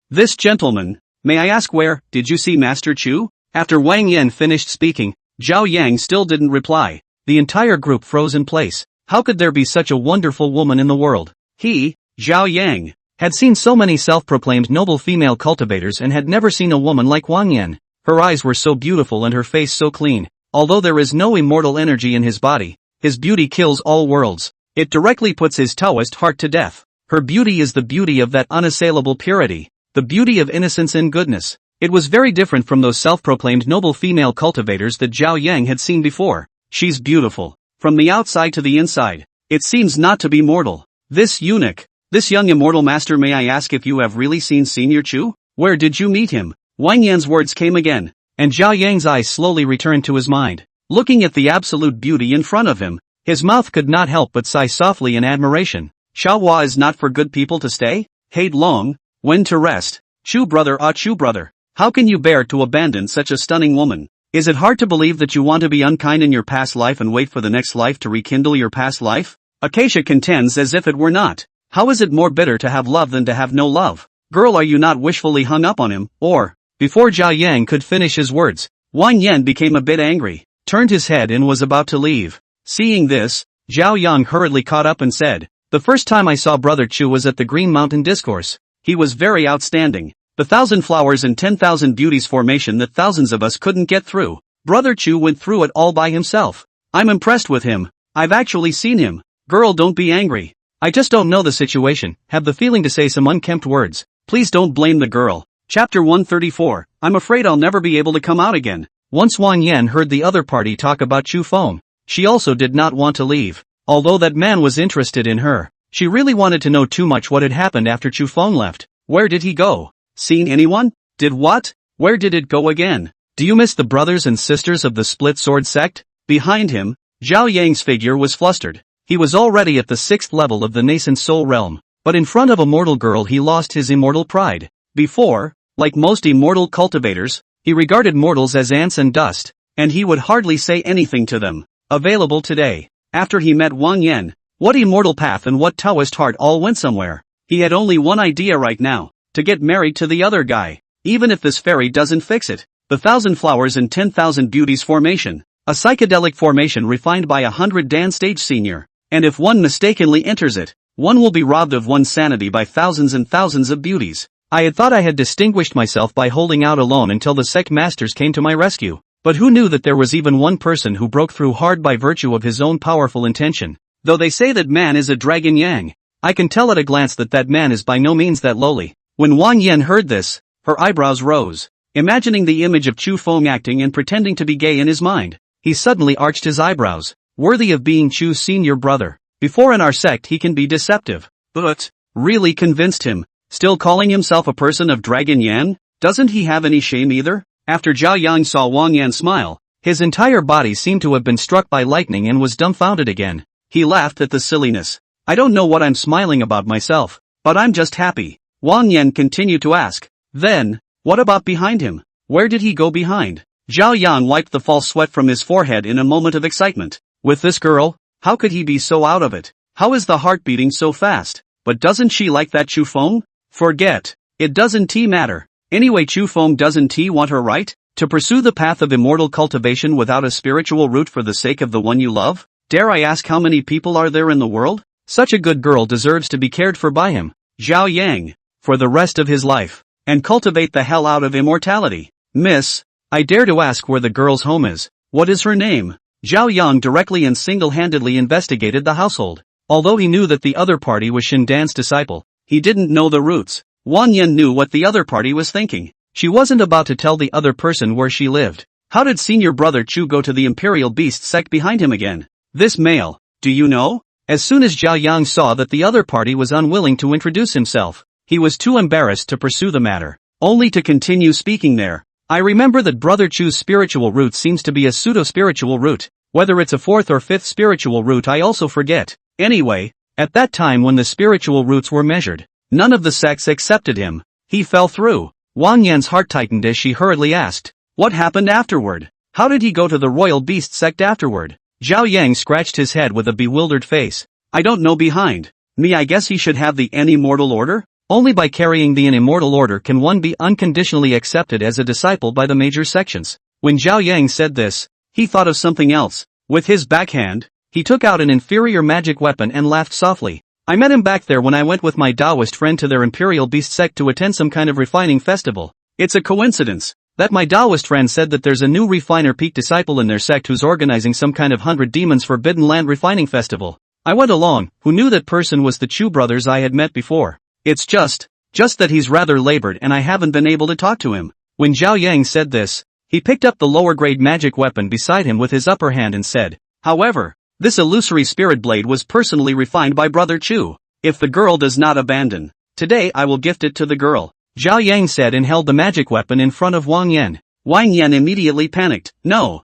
Speaker 1: this gentleman, may I ask where did you see Master Chu? After Wang Yan finished speaking, Zhao Yang still didn't reply. The entire group froze in place. How could there be such a wonderful woman in the world? He, Zhao Yang, had seen so many self-proclaimed noble female cultivators and had never seen a woman like Wang Yan. Her eyes were so beautiful and her face so clean. Although there is no immortal energy in his body, his beauty kills all worlds. It directly puts his Taoist heart to death. Her beauty is the beauty of that unassailable purity, the beauty of innocence and goodness. It was very different from those self-proclaimed noble female cultivators that Zhao Yang had seen before. She's beautiful, from the outside to the inside. It seems not to be mortal. This eunuch, this young immortal master, may I ask if you have really seen Senior Chu? Where did you meet him? Wang Yan's words came again, and Zhao Yang's eyes slowly returned to his mind. Looking at the absolute beauty in front of him, his mouth could not help but sigh softly in admiration. Shaohua is not for good people to stay? Hate long, when to rest. Chu brother, ah Chu brother, how can you bear to abandon such a stunning woman? Is it hard to believe that you want to be unkind in your past life and wait for the next life to rekindle your past life? Acacia contends as if it were not. How is it more bitter to have love than to have no love? Girl, are you not wishfully hung up on him, or? Before Zhao Yang could finish his words, Wang Yan became a bit angry, turned his head and was about to leave. Seeing this, Zhao Yang hurriedly caught up and said, the first time I saw Brother Chu was at the Green Mountain Discourse. He was very outstanding. The 1,000 flowers and 10,000 beauties formation that thousands of us couldn't get through. Brother Chu went through it all by himself. I'm impressed with him. I've actually seen him. Girl, don't be angry. I just don't know the situation, have the feeling to say some unkempt words. Please don't blame the girl. Chapter 134, I'm afraid I'll never be able to come out again. Once Wang Yan heard the other party talk about Chu Feng, she also did not want to leave. Although that man was interested in her, she really wanted to know too much what had happened after Chu Feng left. Where did he go? Seen anyone? Did what? Where did it go again? Do you miss the brothers and sisters of the split sword sect? Behind him, Zhao Yang's figure was flustered. He was already at the 6th level of the nascent soul realm, but in front of a mortal girl he lost his immortal pride. Before, like most immortal cultivators, he regarded mortals as ants and dust, and he would hardly say anything to them. Available today, after he met Wang Yan, what immortal path and what Taoist heart all went somewhere. He had only one idea right now, to get married to the other guy, even if this fairy doesn't fix it. The 1,000 flowers and 10,000 beauties formation, a psychedelic formation refined by 100 Dan stage senior, and if one mistakenly enters it, one will be robbed of one's sanity by thousands and thousands of beauties. I had thought I had distinguished myself by holding out alone until the sect masters came to my rescue, but who knew that there was even one person who broke through hard by virtue of his own powerful intention. Though they say that man is a dragon yang, I can tell at a glance that that man is by no means that lowly. When Wang Yan heard this, her eyebrows rose. Imagining the image of Chu Feng acting and pretending to be gay in his mind, he suddenly arched his eyebrows. Worthy of being Chu's senior brother. Before in our sect he can be deceptive, but really convinced him. Still calling himself a person of Dragon Yan? Doesn't he have any shame either? After Zhao Yang saw Wang Yan smile, his entire body seemed to have been struck by lightning and was dumbfounded again. He laughed at the silliness. I don't know what I'm smiling about myself, but I'm just happy. Wang Yan continued to ask, then, what about behind him? Where did he go behind? Zhao Yang wiped the false sweat from his forehead in a moment of excitement. With this girl? How could he be so out of it? How is the heart beating so fast? But doesn't she like that Chu Feng? Forget. It doesn't matter. Anyway, Chu Feng doesn't want her right? To pursue the path of immortal cultivation without a spiritual root for the sake of the one you love? Dare I ask how many people are there in the world? Such a good girl deserves to be cared for by him, Zhao Yang, for the rest of his life, and cultivate the hell out of immortality. Miss, I dare to ask where the girl's home is. What is her name? Zhao Yang directly and single-handedly investigated the household. Although he knew that the other party was Shindan's disciple, he didn't know the roots. Wang Yan knew what the other party was thinking. She wasn't about to tell the other person where she lived. How did senior brother Chu go to the Imperial Beast sect behind him again? This male, do you know? As soon as Zhao Yang saw that the other party was unwilling to introduce himself, he was too embarrassed to pursue the matter, only to continue speaking there. I remember that Brother Chu's spiritual root seems to be a pseudo-spiritual root. Whether it's a fourth or fifth spiritual root I also forget. Anyway, at that time when the spiritual roots were measured, none of the sects accepted him. He fell through. Wang Yan's heart tightened as she hurriedly asked, what happened afterward? How did he go to the Royal Beast sect afterward? Zhao Yang scratched his head with a bewildered face. I don't know behind me. I guess he should have the Immortal Order? Only by carrying the Immortal Order can one be unconditionally accepted as a disciple by the major sections. When Zhao Yang said this, he thought of something else. With his backhand, he took out an inferior magic weapon and laughed softly. I met him back there when I went with my Taoist friend to their Imperial Beast sect to attend some kind of refining festival. It's a coincidence that my Taoist friend said that there's a new refiner peak disciple in their sect who's organizing some kind of 100 Demons Forbidden Land refining festival. I went along. Who knew that person was the Chu brothers I had met before? It's just that he's rather labored and I haven't been able to talk to him. When Zhao Yang said this, he picked up the lower grade magic weapon beside him with his upper hand and said, however, this illusory spirit blade was personally refined by Brother Chu. If the girl does not abandon, today I will gift it to the girl. Zhao Yang said and held the magic weapon in front of Wang Yan. Wang Yan immediately panicked. No.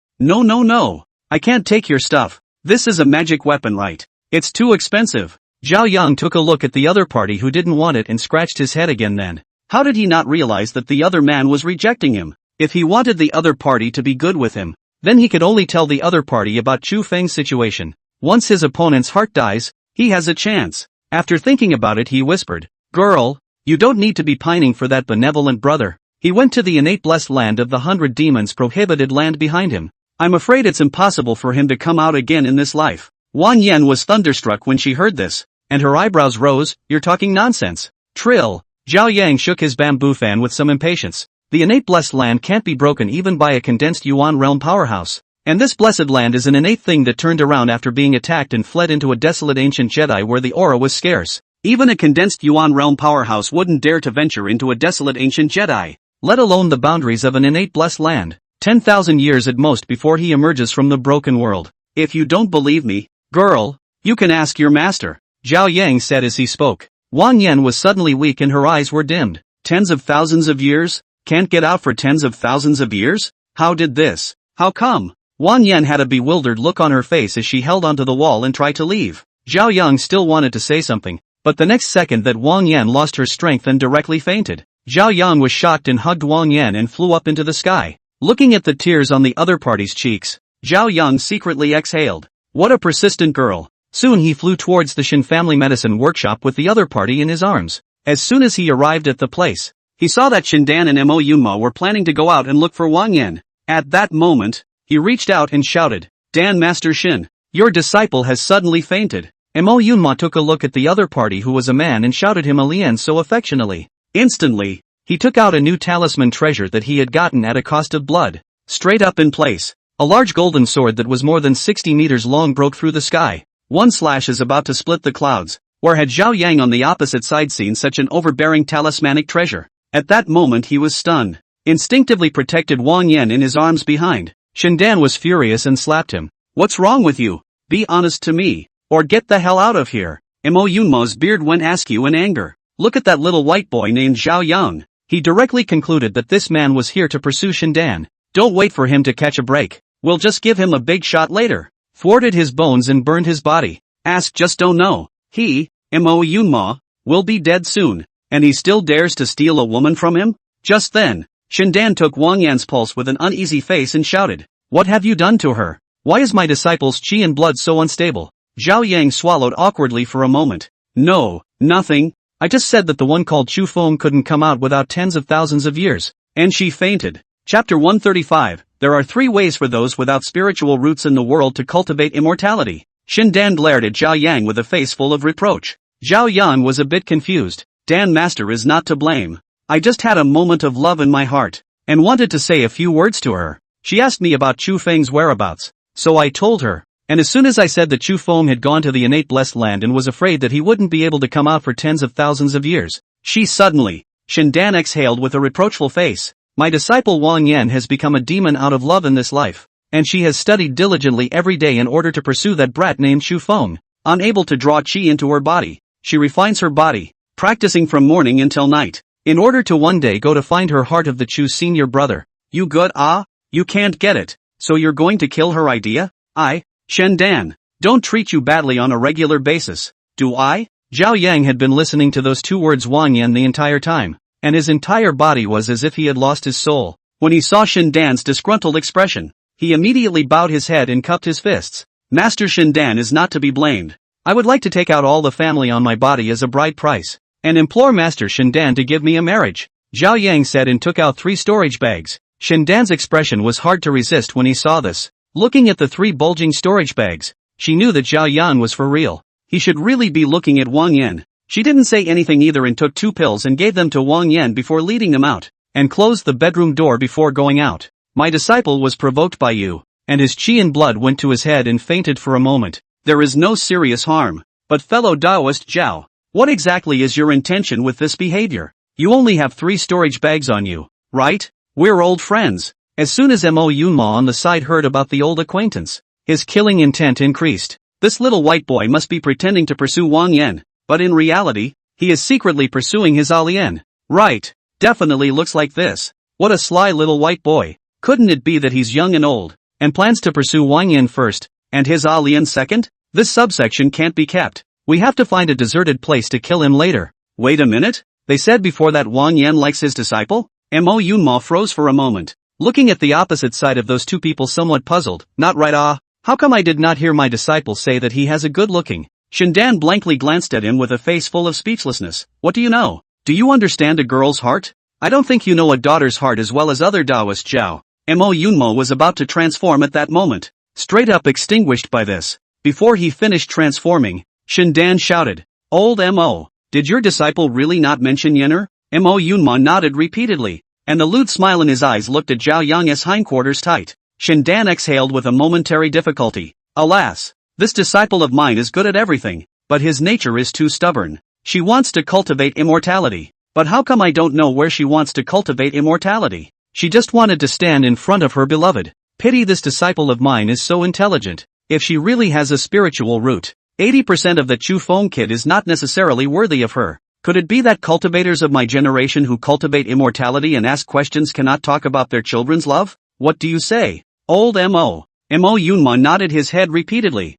Speaker 1: I can't take your stuff. This is a magic weapon, right? It's too expensive. Zhao Yang took a look at the other party who didn't want it and scratched his head again then. How did he not realize that the other man was rejecting him? If he wanted the other party to be good with him, then he could only tell the other party about Chu Feng's situation. Once his opponent's heart dies, he has a chance. After thinking about it he whispered, girl, you don't need to be pining for that benevolent brother. He went to the innate blessed land of the 100 demons prohibited land behind him. I'm afraid it's impossible for him to come out again in this life. Wang Yan was thunderstruck when she heard this, and her eyebrows rose. You're talking nonsense. Trill. Zhao Yang shook his bamboo fan with some impatience. The innate blessed land can't be broken even by a condensed Yuan realm powerhouse. And this blessed land is an innate thing that turned around after being attacked and fled into a desolate ancient Jedi where the aura was scarce. Even a condensed Yuan realm powerhouse wouldn't dare to venture into a desolate ancient Jedi, let alone the boundaries of an innate blessed land. 10,000 years at most before he emerges from the broken world. If you don't believe me, girl, you can ask your master, Zhao Yang said as he spoke. Wang Yan was suddenly weak and her eyes were dimmed. Tens of thousands of years? Can't get out for tens of thousands of years? How did this? How come? Wang Yan had a bewildered look on her face as she held onto the wall and tried to leave. Zhao Yang still wanted to say something, but the next second that Wang Yan lost her strength and directly fainted. Zhao Yang was shocked and hugged Wang Yan and flew up into the sky. Looking at the tears on the other party's cheeks, Zhao Yang secretly exhaled. What a persistent girl. Soon he flew towards the Shin family medicine workshop with the other party in his arms. As soon as he arrived at the place, he saw that Shindan and Mo Yunma were planning to go out and look for Wang Yan. At that moment, he reached out and shouted, Dan Master Shin, your disciple has suddenly fainted. Mo Yunma took a look at the other party who was a man and shouted him a lian so affectionately. Instantly, he took out a new talisman treasure that he had gotten at a cost of blood. Straight up in place, a large golden sword that was more than 60 meters long broke through the sky. One slash is about to split the clouds. Where had Zhao Yang on the opposite side seen such an overbearing talismanic treasure? At that moment he was stunned. Instinctively protected Wang Yan in his arms behind. Shindan was furious and slapped him. What's wrong with you? Be honest to me, or get the hell out of here. Mo Yunma's beard went askew in anger. Look at that little white boy named Zhao Yang. He directly concluded that this man was here to pursue Shindan. Don't wait for him to catch a break. We'll just give him a big shot later. Thwarted his bones and burned his body. Ask just don't know. He, Mo Yunma, will be dead soon. And he still dares to steal a woman from him? Just then, Shindan took Wang Yan's pulse with an uneasy face and shouted, what have you done to her? Why is my disciple's qi and blood so unstable? Zhao Yang swallowed awkwardly for a moment. No, nothing. I just said that the one called Chu Feng couldn't come out without tens of thousands of years. And she fainted. Chapter 135, There are 3 ways for those without spiritual roots in the world to cultivate immortality. Shindan glared at Zhao Yang with a face full of reproach. Zhao Yang was a bit confused. Dan Master is not to blame. I just had a moment of love in my heart. and wanted to say a few words to her. She asked me about Chu Feng's whereabouts, so I told her. And as soon as I said that Chu Feng had gone to the innate blessed land and was afraid that he wouldn't be able to come out for tens of thousands of years, she suddenly, Shindan exhaled with a reproachful face. My disciple Wang Yan has become a demon out of love in this life, and she has studied diligently every day in order to pursue that brat named Chu Feng. Unable to draw qi into her body, she refines her body, practicing from morning until night, in order to one day go to find her heart of the Chu's senior brother. You good? You can't get it, so you're going to kill her idea? Shendan, don't treat you badly on a regular basis, do I? Zhao Yang had been listening to those two words Wang Yan the entire time, and his entire body was as if he had lost his soul. When he saw Shendan's disgruntled expression, he immediately bowed his head and cupped his fists. Master Shendan is not to be blamed. I would like to take out all the family on my body as a bride price, and implore Master Shendan to give me a marriage. Zhao Yang said and took out 3 storage bags. Shendan's expression was hard to resist when he saw this. Looking at the 3 bulging storage bags, she knew that Zhao Yan was for real. He should really be looking at Wang Yan. She didn't say anything either and took 2 pills and gave them to Wang Yan before leading them out, and closed the bedroom door before going out. My disciple was provoked by you, and his qi and blood went to his head and fainted for a moment. There is no serious harm. But fellow Taoist Zhao, what exactly is your intention with this behavior? You only have 3 storage bags on you, right? We're old friends. As soon as Mo Yunma on the side heard about the old acquaintance, his killing intent increased. This little white boy must be pretending to pursue Wang Yan, but in reality, he is secretly pursuing his alien. Right, definitely looks like this. What a sly little white boy. Couldn't it be that he's young and old, and plans to pursue Wang Yan first, and his alien second? This subsection can't be kept. We have to find a deserted place to kill him later. Wait a minute, they said before that Wang Yan likes his disciple? Mo Yunma froze for a moment, looking at the opposite side of those 2 people somewhat puzzled. Not right. How come I did not hear my disciple say that he has a good looking? Shindan blankly glanced at him with a face full of speechlessness. What do you know? Do you understand a girl's heart? I don't think you know a daughter's heart as well as other Taoist Zhao. Mo Yunma was about to transform at that moment, straight up extinguished by this. Before he finished transforming, Shindan shouted, Old Mo, did your disciple really not mention Yenner? Mo Yunma nodded repeatedly, and the lewd smile in his eyes looked at Zhao Yang's hindquarters tight. Shindan exhaled with a momentary difficulty. Alas, this disciple of mine is good at everything, but his nature is too stubborn. She wants to cultivate immortality. But how come I don't know where she wants to cultivate immortality? She just wanted to stand in front of her beloved. Pity this disciple of mine is so intelligent. If she really has a spiritual root, 80% of the Chu Feng kid is not necessarily worthy of her. Could it be that cultivators of my generation who cultivate immortality and ask questions cannot talk about their children's love? What do you say? Old Mo. Mo Yunma nodded his head repeatedly.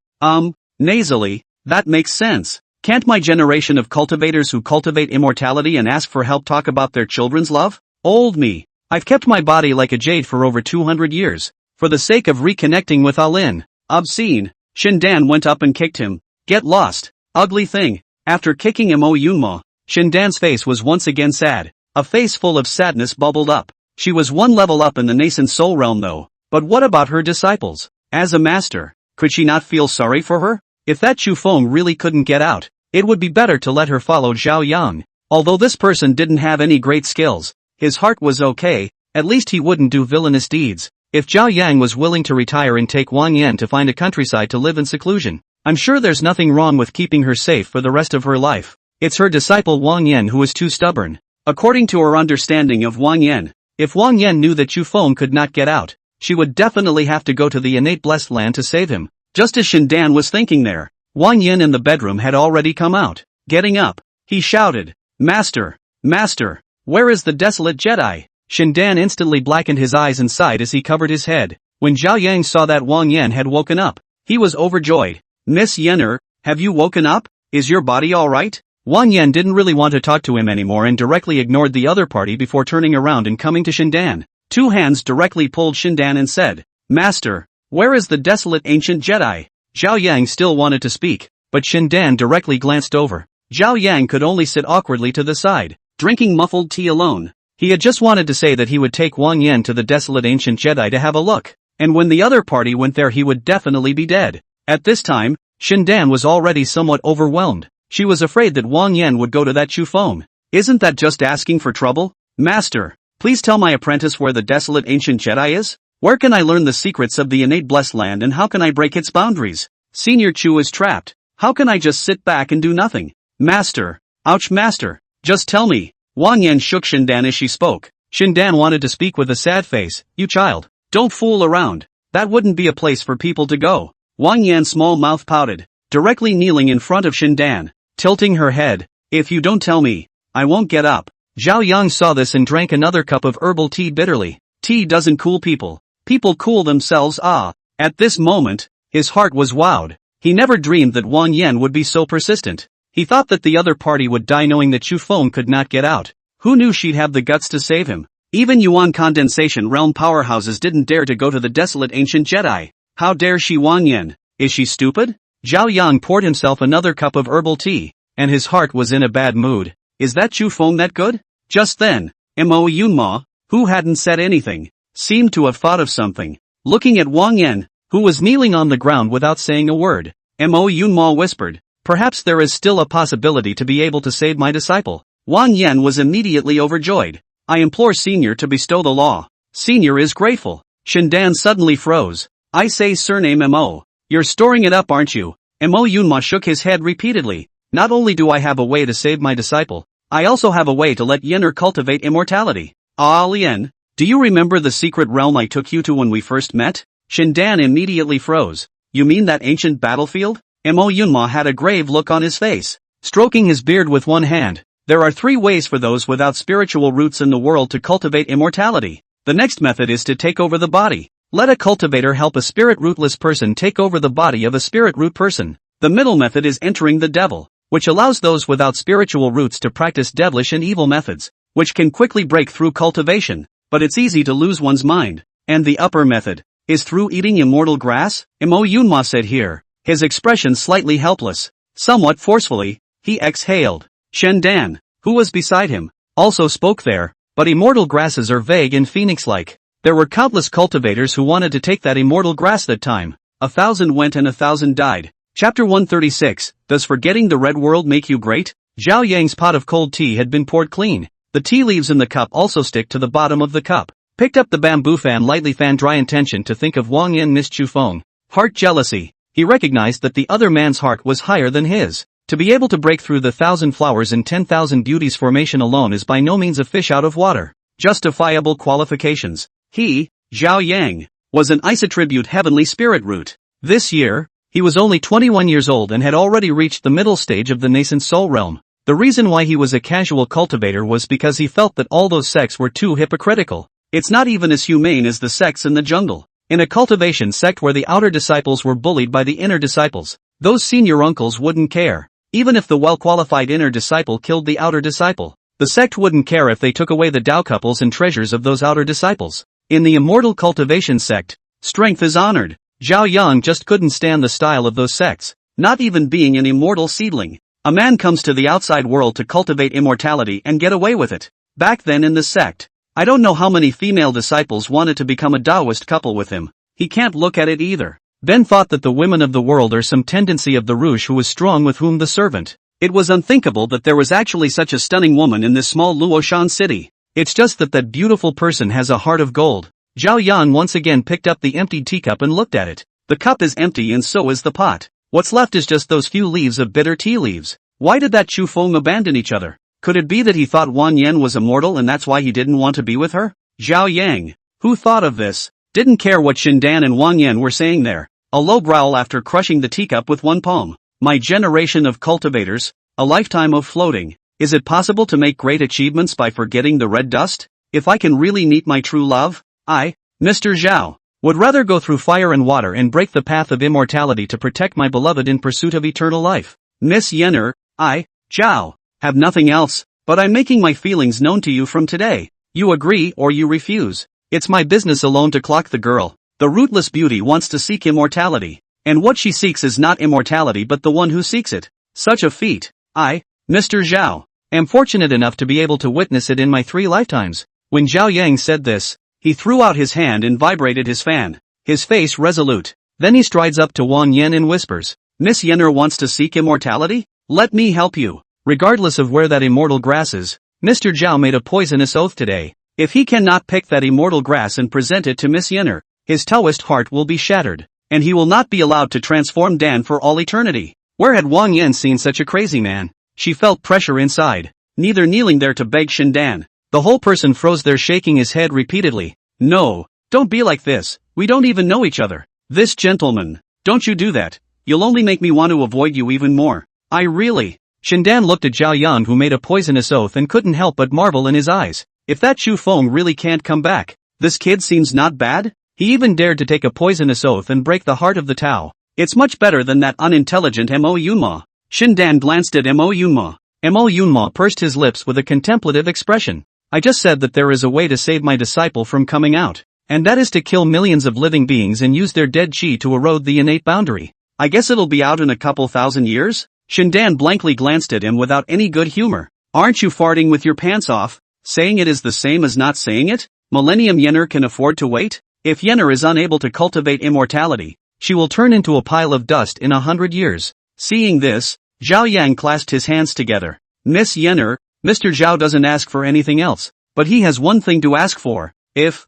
Speaker 1: Nasally, that makes sense. Can't my generation of cultivators who cultivate immortality and ask for help talk about their children's love? Old me. I've kept my body like a jade for over 200 years, for the sake of reconnecting with Alin. Obscene. Shindan went up and kicked him. Get lost, ugly thing. After kicking Mo Yunma, Shindan's face was once again sad. A face full of sadness bubbled up. She was 1 level up in the nascent soul realm though. But what about her disciples? As a master, could she not feel sorry for her? If that Chu Feng really couldn't get out, it would be better to let her follow Zhao Yang. Although this person didn't have any great skills, his heart was okay, at least he wouldn't do villainous deeds. If Zhao Yang was willing to retire and take Wang Yan to find a countryside to live in seclusion, I'm sure there's nothing wrong with keeping her safe for the rest of her life. It's her disciple Wang Yan who is too stubborn. According to her understanding of Wang Yan, if Wang Yan knew that Chu Feng could not get out, she would definitely have to go to the innate blessed land to save him. Just as Shindan was thinking there, Wang Yan in the bedroom had already come out. Getting up, he shouted, Master, Master, where is the desolate Jedi? Shindan instantly blackened his eyes and sighed as he covered his head. When Zhao Yang saw that Wang Yan had woken up, he was overjoyed. Miss Yenner, have you woken up? Is your body alright? Wang Yan didn't really want to talk to him anymore and directly ignored the other party before turning around and coming to Shindan. 2 hands directly pulled Shindan and said, Master, where is the desolate ancient Jedi? Zhao Yang still wanted to speak, but Shindan directly glanced over. Zhao Yang could only sit awkwardly to the side, drinking muffled tea alone. He had just wanted to say that he would take Wang Yan to the desolate ancient Jedi to have a look, and when the other party went there he would definitely be dead. At this time, Shindan was already somewhat overwhelmed. She was afraid that Wang Yan would go to that Chu Feng. Isn't that just asking for trouble? Master, Please tell my apprentice where the desolate ancient Jedi is? Where can I learn the secrets of the innate blessed land and how can I break its boundaries? Senior Chu is trapped. How can I just sit back and do nothing? Master. Ouch, master. Just tell me. Wang Yan shook Shindan as she spoke. Shindan wanted to speak with a sad face. You child. Don't fool around. That wouldn't be a place for people to go. Wang Yan's small mouth pouted, directly kneeling in front of Shindan, tilting her head. If you don't tell me, I won't get up. Zhao Yang saw this and drank another cup of herbal tea bitterly. Tea doesn't cool people. People cool themselves. At this moment, his heart was wowed. He never dreamed that Wang Yan would be so persistent. He thought that the other party would die knowing that Chu Feng could not get out. Who knew she'd have the guts to save him? Even Yuan condensation realm powerhouses didn't dare to go to the desolate ancient Jedi. How dare she? Wang Yan? Is she stupid? Zhao Yang poured himself another cup of herbal tea, and his heart was in a bad mood. Is that Chu Feng that good? Just then, Mo Yunma, who hadn't said anything, seemed to have thought of something. Looking at Wang Yan, who was kneeling on the ground without saying a word, Mo Yunma whispered, perhaps there is still a possibility to be able to save my disciple. Wang Yan was immediately overjoyed. I implore Senior to bestow the law. Senior is grateful. Shindan suddenly froze. I say surname Mo. You're storing it up, aren't you? Mo Yunma shook his head repeatedly. Not only do I have a way to save my disciple, I also have a way to let Yener cultivate immortality. Lien, do you remember the secret realm I took you to when we first met? Shindan immediately froze. You mean that ancient battlefield? Mo Yunma had a grave look on his face, stroking his beard with one hand. There are 3 ways for those without spiritual roots in the world to cultivate immortality. The next method is to take over the body. Let a cultivator help a spirit rootless person take over the body of a spirit root person. The middle method is entering the devil, which allows those without spiritual roots to practice devilish and evil methods, which can quickly break through cultivation, but it's easy to lose one's mind. And the upper method is through eating immortal grass, Mo Yunma said here, his expression slightly helpless. Somewhat forcefully, he exhaled. Shendan, who was beside him, also spoke there, but immortal grasses are vague and phoenix-like. There were countless cultivators who wanted to take that immortal grass that time. 1,000 went and 1,000 died. Chapter 136, Does Forgetting the Red World Make You Great? Zhao Yang's pot of cold tea had been poured clean. The tea leaves in the cup also stick to the bottom of the cup. Picked up the bamboo fan, lightly fanned dry intention to think of Wang Yan missed Chu Feng. Heart jealousy. He recognized that the other man's heart was higher than his. To be able to break through the 1,000 flowers and 10,000 beauties formation alone is by no means a fish out of water. Justifiable qualifications. He, Zhao Yang, was an isotribute heavenly spirit root. This year, he was only 21 years old and had already reached the middle stage of the nascent soul realm. The reason why he was a casual cultivator was because he felt that all those sects were too hypocritical. It's not even as humane as the sects in the jungle. In a cultivation sect where the outer disciples were bullied by the inner disciples, those senior uncles wouldn't care. Even if the well-qualified inner disciple killed the outer disciple, the sect wouldn't care if they took away the Tao couples and treasures of those outer disciples. In the immortal cultivation sect, strength is honored. Zhao Yang just couldn't stand the style of those sects, not even being an immortal seedling. A man comes to the outside world to cultivate immortality and get away with it. Back then in the sect, I don't know how many female disciples wanted to become a Taoist couple with him. He can't look at it either. Ben thought that the women of the world are some tendency of the Rouge who was strong with whom the servant. It was unthinkable that there was actually such a stunning woman in this small Luoshan city. It's just that that beautiful person has a heart of gold. Zhao Yan once again picked up the emptied teacup and looked at it. The cup is empty and so is the pot. What's left is just those few leaves of bitter tea leaves. Why did that Chu Feng abandon each other? Could it be that he thought Wang Yan was immortal and that's why he didn't want to be with her? Zhao Yang, who thought of this, didn't care what Shindan and Wang Yan were saying there. A low growl after crushing the teacup with one palm. My generation of cultivators, a lifetime of floating. Is it possible to make great achievements by forgetting the red dust? If I can really meet my true love, I, Mr. Zhao, would rather go through fire and water and break the path of immortality to protect my beloved in pursuit of eternal life. Miss Yener, I, Zhao, have nothing else, but I'm making my feelings known to you from today. You agree or you refuse. It's my business alone to clock the girl. The rootless beauty wants to seek immortality, and what she seeks is not immortality but the one who seeks it. Such a feat, I, Mr. Zhao, am fortunate enough to be able to witness it in my 3 lifetimes. When Zhao Yang said this, he threw out his hand and vibrated his fan, his face resolute. Then he strides up to Wang Yan and whispers, Miss Yener wants to seek immortality? Let me help you. Regardless of where that immortal grass is, Mr. Zhao made a poisonous oath today. If he cannot pick that immortal grass and present it to Miss Yenner, his Taoist heart will be shattered, and he will not be allowed to transform Dan for all eternity. Where had Wang Yan seen such a crazy man? She felt pressure inside, neither kneeling there to beg Shindan. The whole person froze there, shaking his head repeatedly. No, don't be like this, we don't even know each other. This gentleman, don't you do that, you'll only make me want to avoid you even more. I really... Shindan looked at Zhao Yang, who made a poisonous oath and couldn't help but marvel in his eyes. If that Chu Feng really can't come back, this kid seems not bad? He even dared to take a poisonous oath and break the heart of the Tao. It's much better than that unintelligent Mo Yunma. Shindan glanced at Mo Yunma. Mo Yunma pursed his lips with a contemplative expression. I just said that there is a way to save my disciple from coming out, and that is to kill millions of living beings and use their dead chi to erode the innate boundary. I guess it'll be out in a couple thousand years? Shindan blankly glanced at him without any good humor. Aren't you farting with your pants off? Saying it is the same as not saying it? Millennium Yenner can afford to wait? If Yenner is unable to cultivate immortality, she will turn into a pile of dust in 100 years. Seeing this, Zhao Yang clasped his hands together. Miss Yenner, Mr. Zhao doesn't ask for anything else, but he has one thing to ask for. If.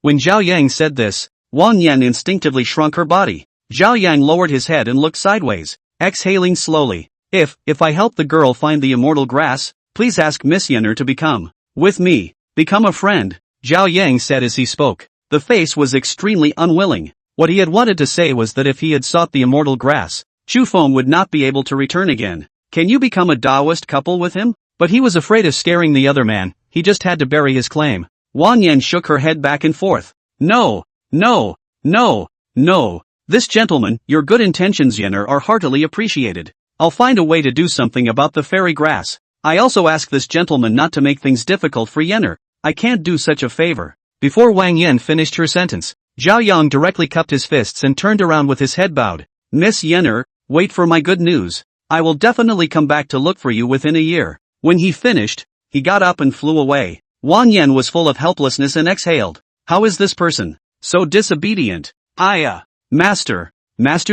Speaker 1: When Zhao Yang said this, Wang Yan instinctively shrunk her body. Zhao Yang lowered his head and looked sideways, exhaling slowly. If I help the girl find the immortal grass, please ask Miss Yenner to become, with me, become a friend, Zhao Yang said as he spoke. The face was extremely unwilling. What he had wanted to say was that if he had sought the immortal grass, Chu Feng would not be able to return again. Can you become a Taoist couple with him? But he was afraid of scaring the other man, he just had to bury his claim. Wang Yan shook her head back and forth. No. This gentleman, your good intentions, Yenner, are heartily appreciated. I'll find a way to do something about the fairy grass. I also ask this gentleman not to make things difficult for Yenner. I can't do such a favor. Before Wang Yan finished her sentence, Zhao Yang directly cupped his fists and turned around with his head bowed. Miss Yenner, wait for my good news. I will definitely come back to look for you within a year. When he finished, he got up and flew away. Wang Yan was full of helplessness and exhaled. How is this person so disobedient? Master,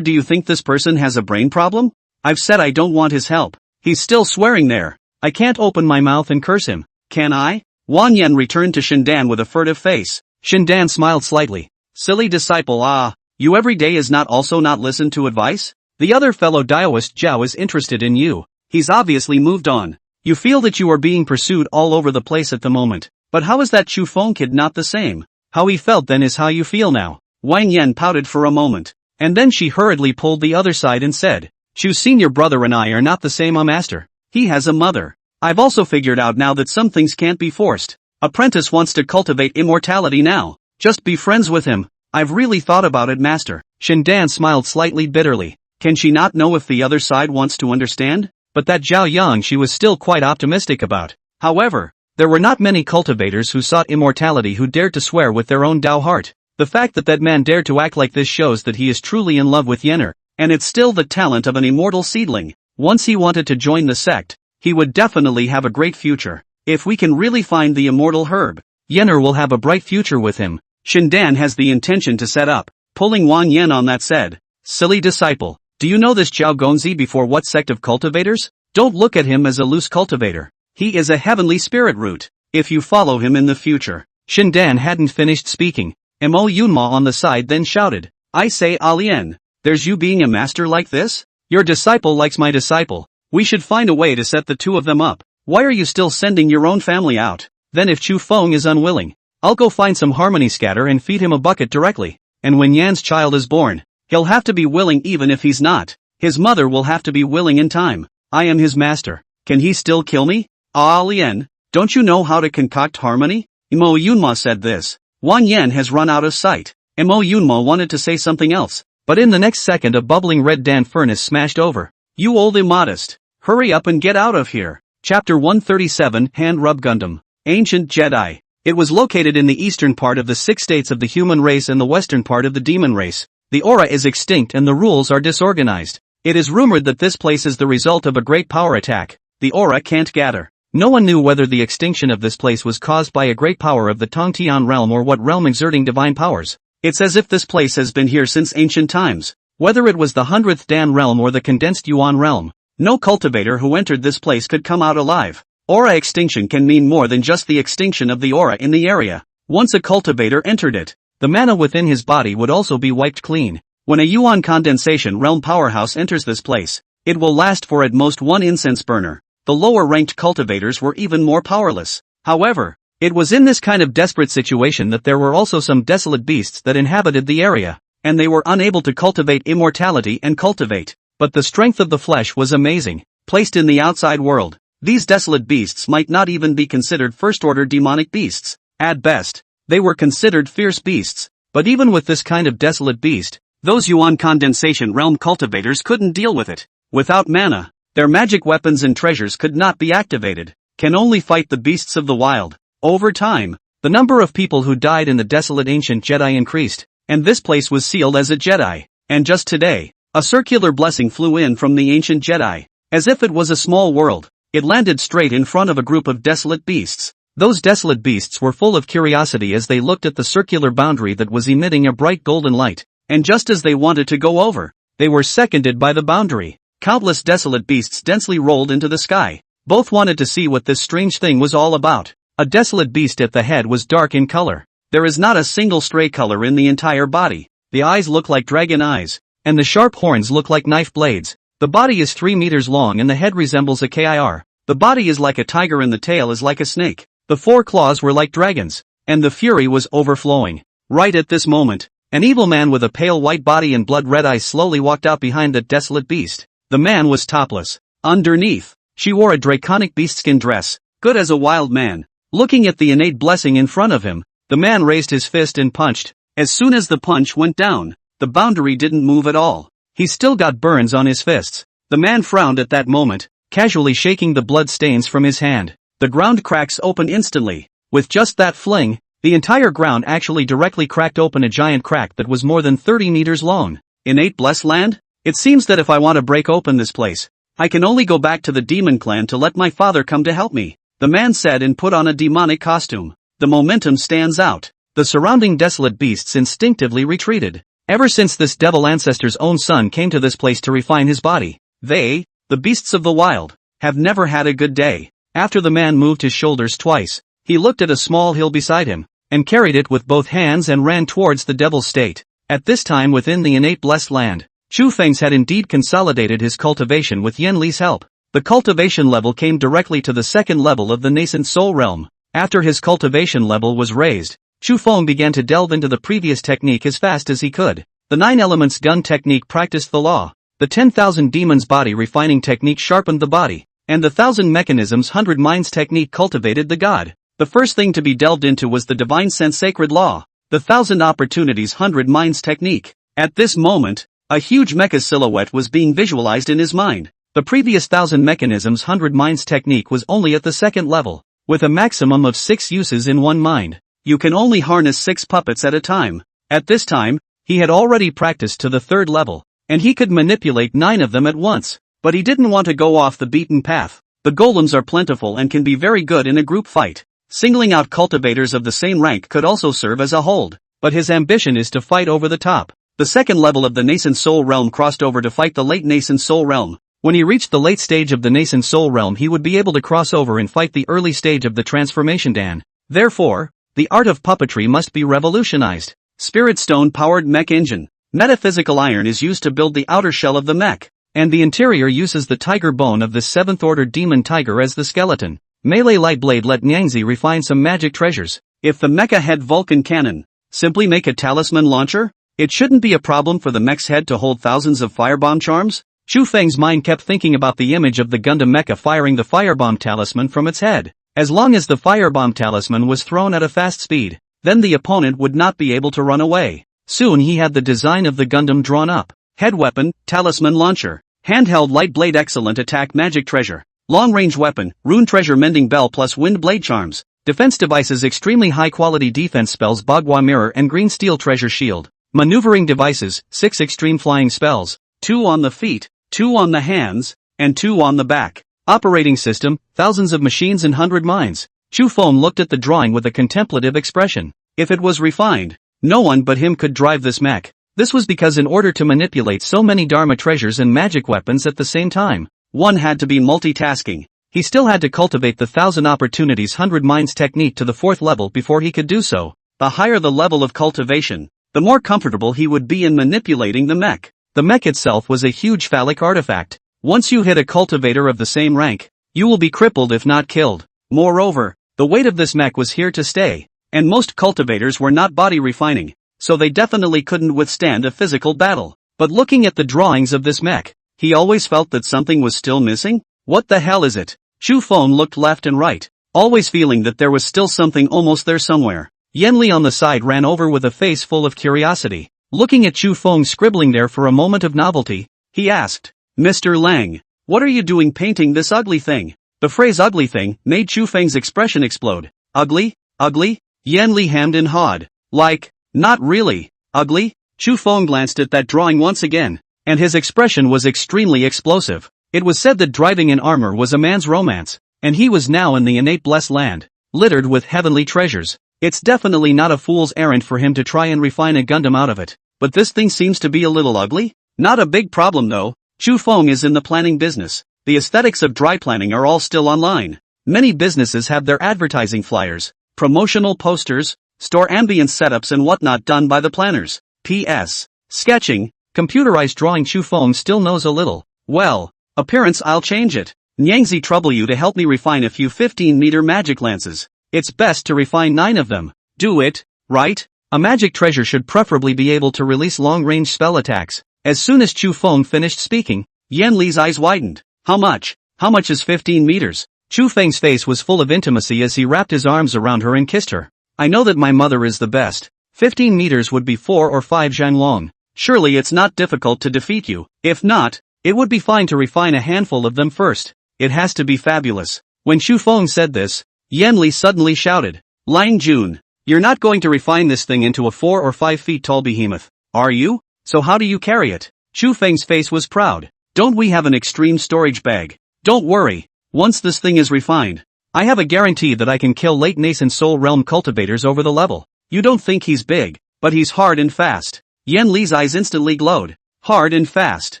Speaker 1: do you think this person has a brain problem? I've said I don't want his help. He's still swearing there. I can't open my mouth and curse him. Can I? Wang Yan returned to Shindan with a furtive face. Shindan smiled slightly. Silly disciple, you every day is not also not listen to advice? The other fellow Taoist Zhao is interested in you. He's obviously moved on. You feel that you are being pursued all over the place at the moment. But how is that Chu Feng kid not the same? How he felt then is how you feel now. Wang Yan pouted for a moment. And then she hurriedly pulled the other side and said, Chu's senior brother and I are not the same, master. He has a mother. I've also figured out now that some things can't be forced. Apprentice wants to cultivate immortality now. Just be friends with him. I've really thought about it, master. Shindan smiled slightly bitterly. Can she not know if the other side wants to understand? But that Zhao Yang she was still quite optimistic about. However, there were not many cultivators who sought immortality who dared to swear with their own Tao heart. The fact that man dared to act like this shows that he is truly in love with Yenner, and it's still the talent of an immortal seedling. Once he wanted to join the sect, he would definitely have a great future. If we can really find the immortal herb, Yenner will have a bright future with him. Shindan has the intention to set up. Pulling Wang Yan on that said, silly disciple, do you know this Zhao Gongzi before what sect of cultivators? Don't look at him as a loose cultivator. He is a heavenly spirit root. If you follow him in the future. Shindan hadn't finished speaking. Mo Yunma on the side then shouted, I say Alien, there's you being a master like this? Your disciple likes my disciple. We should find a way to set the two of them up. Why are you still sending your own family out? Then if Chu Feng is unwilling, I'll go find some harmony scatter and feed him a bucket directly. And when Yan's child is born, he'll have to be willing even if he's not. His mother will have to be willing in time. I am his master. Can he still kill me? Lien, don't you know how to concoct harmony? Mo Yunma said this. Wang Yan has run out of sight. Mo Yunma wanted to say something else, but in the next second a bubbling red Dan furnace smashed over. You old immodest. Hurry up and get out of here. Chapter 137 Hand Rub Gundam. Ancient Jedi. It was located in the eastern part of the 6 states of the human race and the western part of the demon race. The aura is extinct and the rules are disorganized. It is rumored that this place is the result of a great power attack. The aura can't gather. No one knew whether the extinction of this place was caused by a great power of the Tongtian realm or what realm exerting divine powers. It's as if this place has been here since ancient times. Whether it was the 100th Dan realm or the condensed Yuan realm, no cultivator who entered this place could come out alive. Aura extinction can mean more than just the extinction of the aura in the area. Once a cultivator entered it, the mana within his body would also be wiped clean. When a Yuan condensation realm powerhouse enters this place, it will last for at most one incense burner. The lower-ranked cultivators were even more powerless. However, it was in this kind of desperate situation that there were also some desolate beasts that inhabited the area, and they were unable to cultivate immortality and cultivate. But the strength of the flesh was amazing. Placed in the outside world, these desolate beasts might not even be considered first-order demonic beasts. At best, they were considered fierce beasts. But even with this kind of desolate beast, those Yuan condensation realm cultivators couldn't deal with it. Without mana, their magic weapons and treasures could not be activated, can only fight the beasts of the wild. Over time, the number of people who died in the desolate ancient Jedi increased, and this place was sealed as a Jedi. And just today, a circular blessing flew in from the ancient Jedi. As if it was a small world, it landed straight in front of a group of desolate beasts. Those desolate beasts were full of curiosity as they looked at the circular boundary that was emitting a bright golden light, and just as they wanted to go over, they were seconded by the boundary. Countless desolate beasts densely rolled into the sky. Both wanted to see what this strange thing was all about. A desolate beast at the head was dark in color. There is not a single stray color in the entire body. The eyes look like dragon eyes, and the sharp horns look like knife blades. The body is 3 meters long and the head resembles a kir. The body is like a tiger and the tail is like a snake. The 4 claws were like dragons, and the fury was overflowing. Right at this moment, an evil man with a pale white body and blood-red eyes slowly walked out behind that desolate beast. The man was topless. Underneath, she wore a draconic beastskin dress, good as a wild man. Looking at the innate blessing in front of him, the man raised his fist and punched. As soon as the punch went down, the boundary didn't move at all. He still got burns on his fists. The man frowned at that moment, casually shaking the blood stains from his hand. The ground cracks open instantly. With just that fling, the entire ground actually directly cracked open, a giant crack that was more than 30 meters long. Innate blessed land? It seems that if I want to break open this place, I can only go back to the demon clan to let my father come to help me, the man said and put on a demonic costume. The momentum stands out. The surrounding desolate beasts instinctively retreated. Ever since this devil ancestor's own son came to this place to refine his body, they, the beasts of the wild, have never had a good day. After the man moved his shoulders twice, he looked at a small hill beside him, and carried it with both hands and ran towards the devil's state. At this time within the innate blessed land, Chu Feng's had indeed consolidated his cultivation with Yen Li's help. The cultivation level came directly to the second level of the nascent soul realm. After his cultivation level was raised, Chu Feng began to delve into the previous technique as fast as he could. The 9 elements gun technique practiced the law. The 10,000 demons body refining technique sharpened the body, and the 1,000 mechanisms 100 minds technique cultivated the god. The first thing to be delved into was the divine sense sacred law, the 1,000 opportunities 100 minds technique. At this moment, a huge mecha silhouette was being visualized in his mind. The previous 1,000 mechanisms 100 minds technique was only at the second level, with a maximum of 6 uses in one mind. You can only harness 6 puppets at a time. At this time, he had already practiced to the 3rd level, and he could manipulate 9 of them at once. But he didn't want to go off the beaten path. The golems are plentiful and can be very good in a group fight. Singling out cultivators of the same rank could also serve as a hold, but his ambition is to fight over the top. The second level of the nascent soul realm crossed over to fight the late nascent soul realm. When he reached the late stage of the nascent soul realm, he would be able to cross over and fight the early stage of the transformation Dan. Therefore, the art of puppetry must be revolutionized. Spirit stone powered mech engine. Metaphysical iron is used to build the outer shell of the mech, and the interior uses the tiger bone of the 7th order demon tiger as the skeleton. Melee light blade let Nyangzi refine some magic treasures. If the mecha head Vulcan cannon, simply make a talisman launcher? It shouldn't be a problem for the mech's head to hold thousands of firebomb charms? Chu Feng's mind kept thinking about the image of the Gundam mecha firing the firebomb talisman from its head. As long as the firebomb talisman was thrown at a fast speed, then the opponent would not be able to run away. Soon he had the design of the Gundam drawn up. Head weapon, talisman launcher. Handheld light blade excellent attack magic treasure. Long-range weapon, rune treasure mending bell plus wind blade charms. Defense devices extremely high-quality defense spells Bagua mirror and green steel treasure shield. Maneuvering devices, 6 extreme flying spells, 2 on the feet, 2 on the hands, and 2 on the back. Operating system, thousands of machines and 100 minds. Chu Feng looked at the drawing with a contemplative expression. If it was refined, no one but him could drive this mech. This was because in order to manipulate so many Dharma treasures and magic weapons at the same time, one had to be multitasking. he still had to cultivate the 1000 opportunities 100 minds technique to the 4th level before he could do so. The higher the level of cultivation, the more comfortable he would be in manipulating the mech. The mech itself was a huge phallic artifact. Once you hit a cultivator of the same rank, you will be crippled if not killed. Moreover, the weight of this mech was here to stay, and most cultivators were not body refining, so they definitely couldn't withstand a physical battle. But looking at the drawings of this mech, he always felt that something was still missing. What the hell is it? Chu Feng looked left and right, always feeling that there was still something almost there somewhere. Yanli on the side ran over with a face full of curiosity. Looking at Chu Feng scribbling there for a moment of novelty, he asked, "Mr. Lang, what are you doing painting this ugly thing?" The phrase ugly thing made Chu Feng's expression explode. Ugly? Ugly? Yanli hemmed and hawed. Like, not really. Ugly? Chu Feng glanced at that drawing once again, and his expression was extremely explosive. It was said that driving in armor was a man's romance, and he was now in the innate blessed land, littered with heavenly treasures. It's definitely not a fool's errand for him to try and refine a Gundam out of it. But this thing seems to be a little ugly? Not a big problem though. Chu Feng is in the planning business. The aesthetics of dry planning are all still online. Many businesses have their advertising flyers, promotional posters, store ambience setups and whatnot done by the planners. P.S. Sketching, computerized drawing. Chu Feng still knows a little. Well, appearance I'll change it. Nyangzi trouble you to help me refine a few 15-meter magic lances. It's best to refine 9 of them. Do it, right? A magic treasure should preferably be able to release long-range spell attacks. As soon as Chu Feng finished speaking, Yan Li's eyes widened. How much? How much is 15 meters? Chu Feng's face was full of intimacy as he wrapped his arms around her and kissed her. I know that my mother is the best. 15 meters would be 4 or 5 zhang long. Surely it's not difficult to defeat you. If not, it would be fine to refine a handful of them first. It has to be fabulous. When Chu Feng said this, Yan Li suddenly shouted, Lang Jun, you're not going to refine this thing into a 4 or 5 feet tall behemoth, are you? So how do you carry it? Chu Feng's face was proud. Don't we have an extreme storage bag? Don't worry, once this thing is refined, I have a guarantee that I can kill late nascent soul realm cultivators over the level. You don't think he's big, but he's hard and fast. Yan Li's eyes instantly glowed. Hard and fast.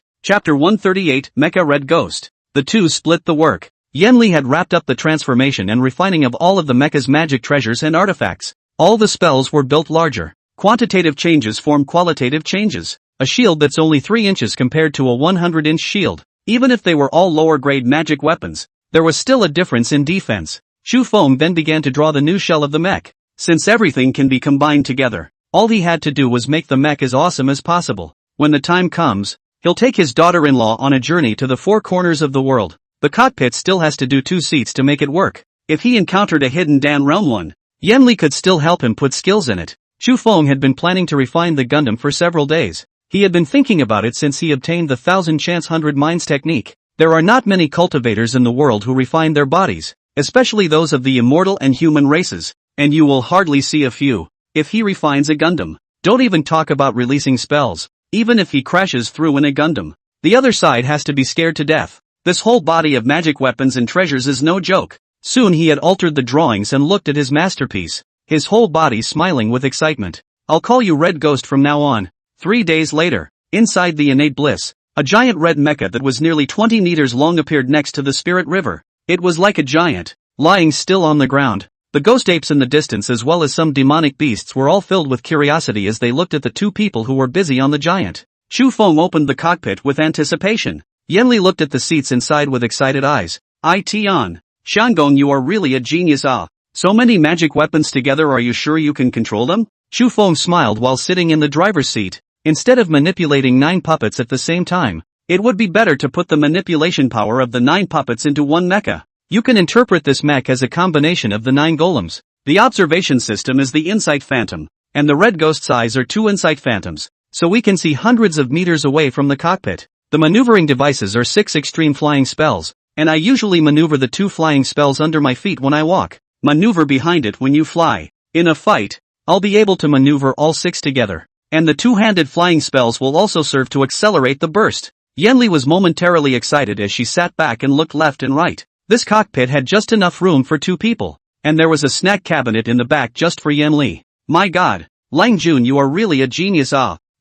Speaker 1: Chapter 138, Mecha Red Ghost. The two split the work. Yan Li had wrapped up the transformation and refining of all of the mecha's magic treasures and artifacts. All the spells were built larger. Quantitative changes form qualitative changes. A shield that's only 3 inches compared to a 100-inch shield. Even if they were all lower-grade magic weapons, there was still a difference in defense. Chu Feng then began to draw the new shell of the mech. Since everything can be combined together, all he had to do was make the mech as awesome as possible. When the time comes, he'll take his daughter-in-law on a journey to the 4 corners of the world. The cockpit still has to do 2 seats to make it work. If he encountered a hidden Dan realm one, Yan Li could still help him put skills in it. Chu Feng had been planning to refine the Gundam for several days. He had been thinking about it since he obtained the 1000 chance 100 minds technique. There are not many cultivators in the world who refine their bodies, especially those of the immortal and human races, and you will hardly see a few. If he refines a Gundam, don't even talk about releasing spells. Even if he crashes through in a Gundam, the other side has to be scared to death. This whole body of magic weapons and treasures is no joke. Soon he had altered the drawings and looked at his masterpiece, his whole body smiling with excitement. I'll call you Red Ghost from now on. 3 days later, inside the innate bliss, a giant red mecha that was nearly 20 meters long appeared next to the Spirit River. It was like a giant, lying still on the ground. The ghost apes in the distance as well as some demonic beasts were all filled with curiosity as they looked at the 2 people who were busy on the giant. Chu Feng opened the cockpit with anticipation. Yan Li looked at the seats inside with excited eyes. It-on. Shanggong, you are really a genius. So many magic weapons together, are you sure you can control them? Chu Feng smiled while sitting in the driver's seat. Instead of manipulating 9 puppets at the same time, it would be better to put the manipulation power of the 9 puppets into one mecha. You can interpret this mech as a combination of the 9 golems. The observation system is the Insight Phantom, and the Red Ghost's eyes are 2 Insight Phantoms, so we can see hundreds of meters away from the cockpit. The maneuvering devices are 6 extreme flying spells, and I usually maneuver the 2 flying spells under my feet when I walk. Maneuver behind it when you fly. In a fight, I'll be able to maneuver all 6 together, and the 2-handed flying spells will also serve to accelerate the burst. Yan Li was momentarily excited as she sat back and looked left and right. This cockpit had just enough room for 2 people, and there was a snack cabinet in the back just for Yan Li. My god, Lang Jun, you are really a genius.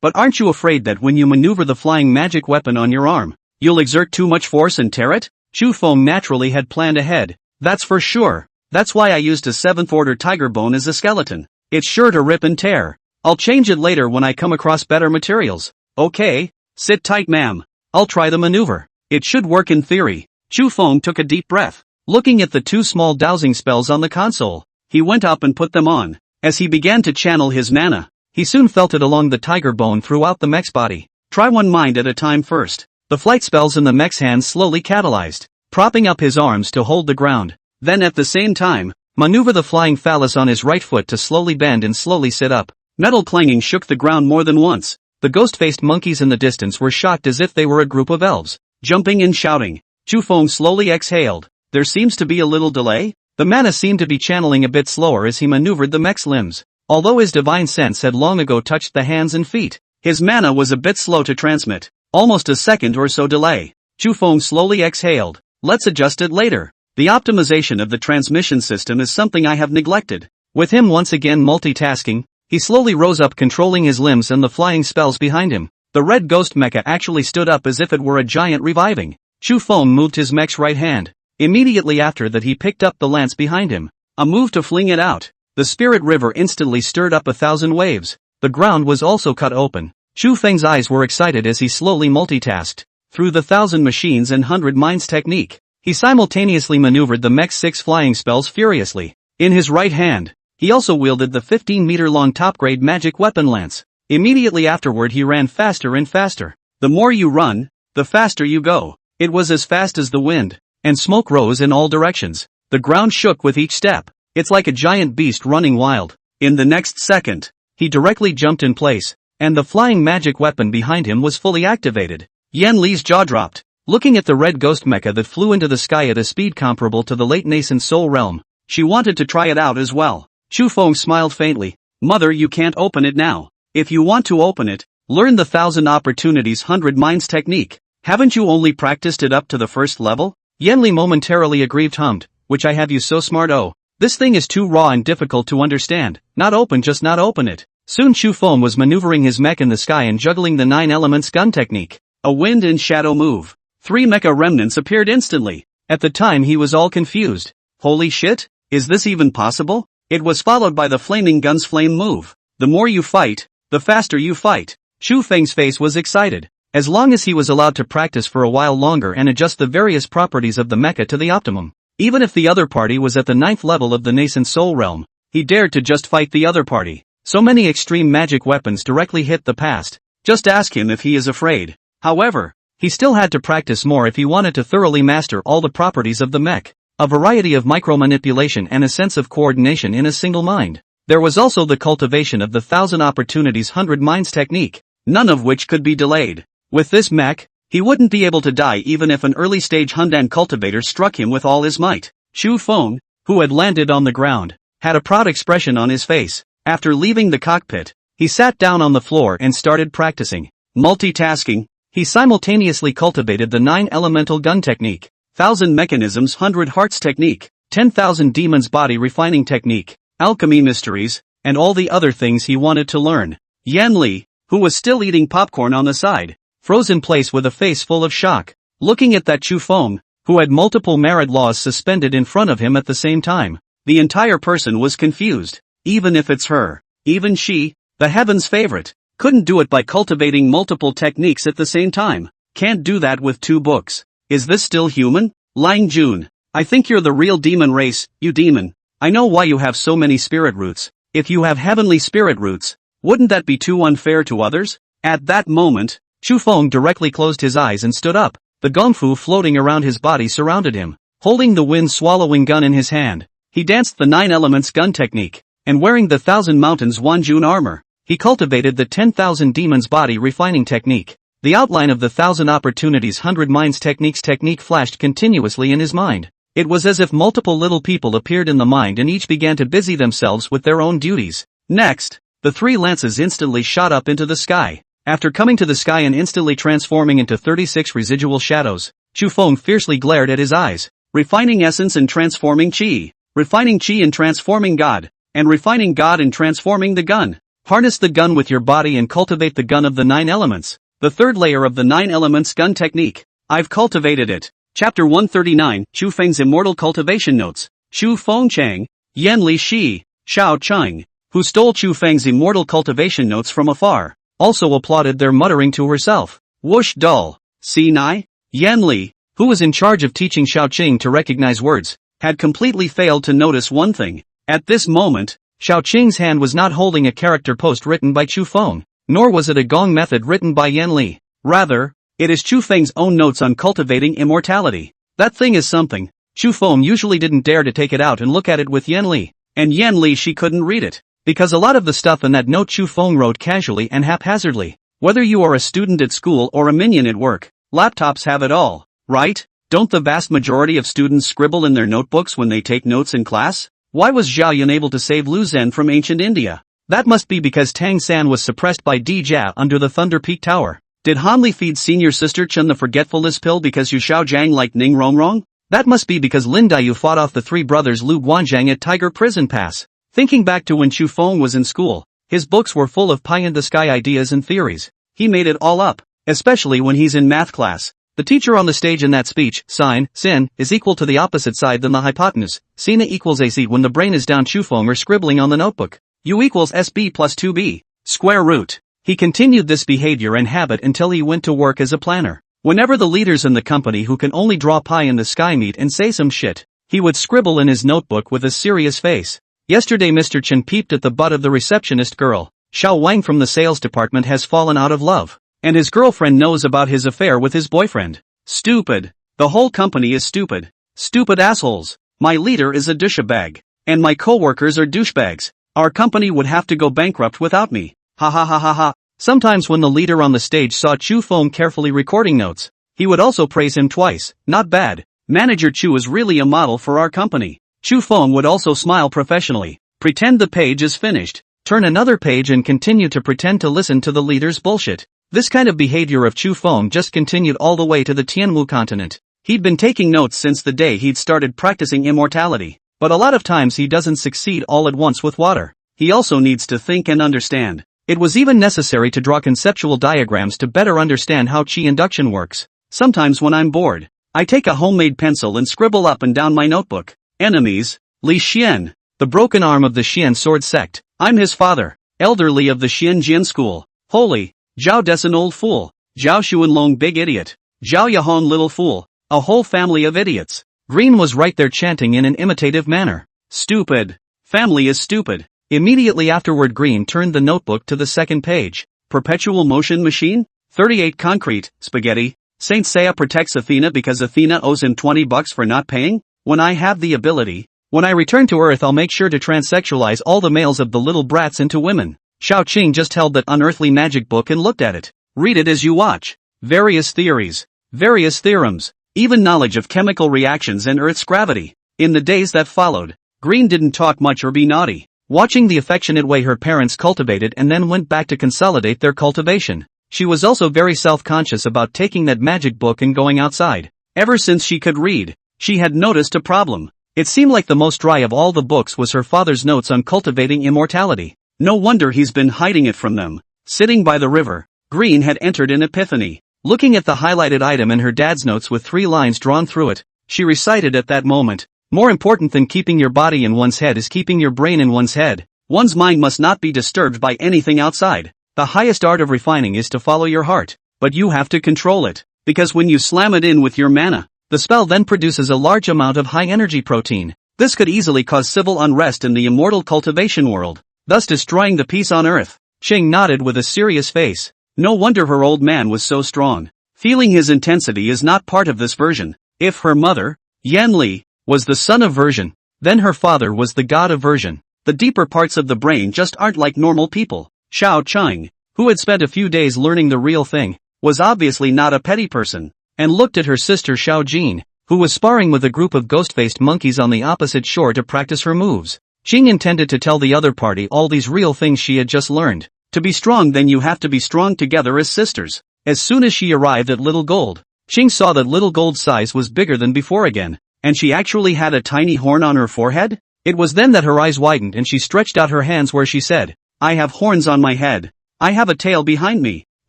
Speaker 1: But aren't you afraid that when you maneuver the flying magic weapon on your arm, you'll exert too much force and tear it? Chu Feng naturally had planned ahead, that's for sure. That's why I used a 7th order tiger bone as a skeleton. It's sure to rip and tear. I'll change it later when I come across better materials. Okay, sit tight ma'am. I'll try the maneuver. It should work in theory. Chu Feng took a deep breath. Looking at the 2 small dowsing spells on the console, he went up and put them on. As he began to channel his mana, he soon felt it along the tiger bone throughout the mech's body. Try one mind at a time first. The flight spells in the mech's hands slowly catalyzed, propping up his arms to hold the ground. Then at the same time, maneuver the flying phallus on his right foot to slowly bend and slowly sit up. Metal clanging shook the ground more than once. The ghost-faced monkeys in the distance were shocked as if they were a group of elves, jumping and shouting. Chu Feng slowly exhaled. There seems to be a little delay? The mana seemed to be channeling a bit slower as he maneuvered the mech's limbs. Although his divine sense had long ago touched the hands and feet, his mana was a bit slow to transmit. Almost a second or so delay. Chu Feng slowly exhaled. Let's adjust it later. The optimization of the transmission system is something I have neglected. With him once again multitasking, he slowly rose up controlling his limbs and the flying spells behind him. The red ghost mecha actually stood up as if it were a giant reviving. Chu Feng moved his mech's right hand. Immediately after that he picked up the lance behind him. A move to fling it out. The spirit river instantly stirred up 1,000 waves. The ground was also cut open. Chu Feng's eyes were excited as he slowly multitasked. Through the 1,000 machines and 100 minds technique, he simultaneously maneuvered the mech's 6 flying spells furiously. In his right hand, he also wielded the 15-meter-long top-grade magic weapon lance. Immediately afterward he ran faster and faster. The more you run, the faster you go. It was as fast as the wind, and smoke rose in all directions. The ground shook with each step. It's like a giant beast running wild. In the next second, he directly jumped in place, and the flying magic weapon behind him was fully activated. Yan Li's jaw dropped. Looking at the red ghost mecha that flew into the sky at a speed comparable to the late nascent soul realm, she wanted to try it out as well. Chu Feng smiled faintly. Mother, you can't open it now. If you want to open it, learn the 1,000 opportunities 100 minds technique. Haven't you only practiced it up to the first level? Yan Li momentarily aggrieved hummed, which I have you so smart oh. This thing is too raw and difficult to understand. Not open, just not open it. Soon Chu Feng was maneuvering his mech in the sky and juggling the 9 elements gun technique. A wind and shadow move. 3 mecha remnants appeared instantly. At the time he was all confused. Holy shit, is this even possible? It was followed by the flaming gun's flame move. The more you fight, the faster you fight. Chu Feng's face was excited. As long as he was allowed to practice for a while longer and adjust the various properties of the mecha to the optimum. Even if the other party was at the 9th level of the nascent soul realm, he dared to just fight the other party. So many extreme magic weapons directly hit the past. Just ask him if he is afraid. However, he still had to practice more if he wanted to thoroughly master all the properties of the mech. A variety of micromanipulation and a sense of coordination in a single mind. There was also the cultivation of the 1,000 opportunities 100 minds technique, none of which could be delayed. With this mech, he wouldn't be able to die even if an early-stage Hundan cultivator struck him with all his might. Chu Feng, who had landed on the ground, had a proud expression on his face. After leaving the cockpit, he sat down on the floor and started practicing. Multitasking, he simultaneously cultivated the 9 elemental gun technique, 1,000 mechanisms 100 hearts technique, 10,000 demons body refining technique, alchemy mysteries, and all the other things he wanted to learn. Yan Li, who was still eating popcorn on the side, froze in place with a face full of shock, looking at that Chu Feng, who had multiple married laws suspended in front of him at the same time. The entire person was confused. Even if it's her, even she, the heaven's favorite, couldn't do it by cultivating multiple techniques at the same time. Can't do that with 2 books. Is this still human? Lang Jun, I think you're the real demon race, you demon. I know why you have so many spirit roots. If you have heavenly spirit roots, wouldn't that be too unfair to others? At that moment, Chu Feng directly closed his eyes and stood up. The gongfu floating around his body surrounded him. Holding the wind-swallowing gun in his hand, he danced the 9 elements gun technique, and wearing the 1,000 mountains Wanjun armor, he cultivated the 10,000 demons body refining technique. The outline of the 1,000 opportunities 100 minds technique flashed continuously in his mind. It was as if multiple little people appeared in the mind and each began to busy themselves with their own duties. Next, the 3 lances instantly shot up into the sky. After coming to the sky and instantly transforming into 36 residual shadows, Chu Feng fiercely glared at his eyes. Refining essence and transforming chi. Refining chi and transforming God. And refining God and transforming the gun. Harness the gun with your body and cultivate the gun of the 9 elements. The 3rd layer of the 9 elements gun technique. I've cultivated it. Chapter 139, Chu Feng's Immortal Cultivation Notes. Chu Fengchang, Yan Li Shi, Xiao Cheng, who stole Chu Feng's immortal cultivation notes from afar, also applauded there, muttering to herself, "Whoosh dull." See Nai? Yan Li, who was in charge of teaching Xiao Qing to recognize words, had completely failed to notice one thing. At this moment, Xiao Qing's hand was not holding a character post written by Chu Feng, nor was it a gong method written by Yan Li. Rather, it is Chu Feng's own notes on cultivating immortality. That thing is something. Chu Feng usually didn't dare to take it out and look at it with Yan Li. And Yan Li, she couldn't read it, because a lot of the stuff in that note Chu Feng wrote casually and haphazardly. Whether you are a student at school or a minion at work, laptops have it all, right? Don't the vast majority of students scribble in their notebooks when they take notes in class? Why was Zhao Yun able to save Lu Zhen from ancient India? That must be because Tang San was suppressed by Di Jia under the Thunder Peak Tower. Did Han Li feed senior sister Chen the forgetfulness pill because Yu Xiao Zhang liked Ning Rongrong? That must be because Lin Daiyu fought off the three brothers Lu Guanzhang at Tiger Prison Pass. Thinking back to when Chu Feng was in school, his books were full of pie-in-the-sky ideas and theories. He made it all up, especially when he's in math class. The teacher on the stage in that speech, sine, sin, is equal to the opposite side than the hypotenuse. Sin equals AC when the brain is down. Chu Feng or scribbling on the notebook. U equals SB plus 2B. Square root. He continued this behavior and habit until he went to work as a planner. Whenever the leaders in the company who can only draw pie in the sky meet and say some shit, he would scribble in his notebook with a serious face. Yesterday Mr. Chen peeped at the butt of the receptionist girl. Xiao Wang from the sales department has fallen out of love, and his girlfriend knows about his affair with his boyfriend. Stupid. The whole company is stupid. Stupid assholes. My leader is a douchebag, and my coworkers are douchebags. Our company would have to go bankrupt without me. Ha ha ha ha ha. Sometimes when the leader on the stage saw Chu Feng carefully recording notes, he would also praise him twice. Not bad. Manager Chu is really a model for our company. Chu Feng would also smile professionally, pretend the page is finished, turn another page and continue to pretend to listen to the leader's bullshit. This kind of behavior of Chu Feng just continued all the way to the Tianwu continent. He'd been taking notes since the day he'd started practicing immortality, but a lot of times he doesn't succeed all at once with water. He also needs to think and understand. It was even necessary to draw conceptual diagrams to better understand how qi induction works. Sometimes when I'm bored, I take a homemade pencil and scribble up and down my notebook. Enemies, Li Xian, the broken arm of the Xian sword sect. I'm his father, elderly of the Xian Jian school. Holy, Zhao Desan old fool, Zhao Xuanlong big idiot, Zhao Yahon little fool, a whole family of idiots. Green was right there chanting in an imitative manner. Stupid. Family is stupid. Immediately afterward Green turned the notebook to the second page. Perpetual motion machine? 38 concrete, spaghetti. Saint Seiya protects Athena because Athena owes him $20 for not paying? When I have the ability, when I return to Earth I'll make sure to transsexualize all the males of the little brats into women. Xiao Qing just held that unearthly magic book and looked at it. Read it as you watch. Various theories. Various theorems. Even knowledge of chemical reactions and Earth's gravity. In the days that followed, Green didn't talk much or be naughty, watching the affectionate way her parents cultivated and then went back to consolidate their cultivation. She was also very self-conscious about taking that magic book and going outside. Ever since she could read, she had noticed a problem. It seemed like the most dry of all the books was her father's notes on cultivating immortality. No wonder he's been hiding it from them. Sitting by the river, Green had entered an epiphany. Looking at the highlighted item in her dad's notes with 3 lines drawn through it, she recited at that moment, "More important than keeping your body in one's head is keeping your brain in one's head. One's mind must not be disturbed by anything outside. The highest art of refining is to follow your heart, but you have to control it, because when you slam it in with your mana, the spell then produces a large amount of high-energy protein. This could easily cause civil unrest in the immortal cultivation world, thus destroying the peace on Earth." Qing nodded with a serious face. No wonder her old man was so strong. Feeling his intensity is not part of this version. If her mother, Yan Li, was the son of version, then her father was the god of version. The deeper parts of the brain just aren't like normal people. Xiao Cheng, who had spent a few days learning the real thing, was obviously not a petty person, and looked at her sister Xiao Jin, who was sparring with a group of ghost-faced monkeys on the opposite shore to practice her moves. Qing intended to tell the other party all these real things she had just learned. To be strong then you have to be strong together as sisters. As soon as she arrived at Little Gold, Qing saw that Little Gold's size was bigger than before again, and she actually had a tiny horn on her forehead? It was then that her eyes widened and she stretched out her hands where she said, "I have horns on my head. I have a tail behind me."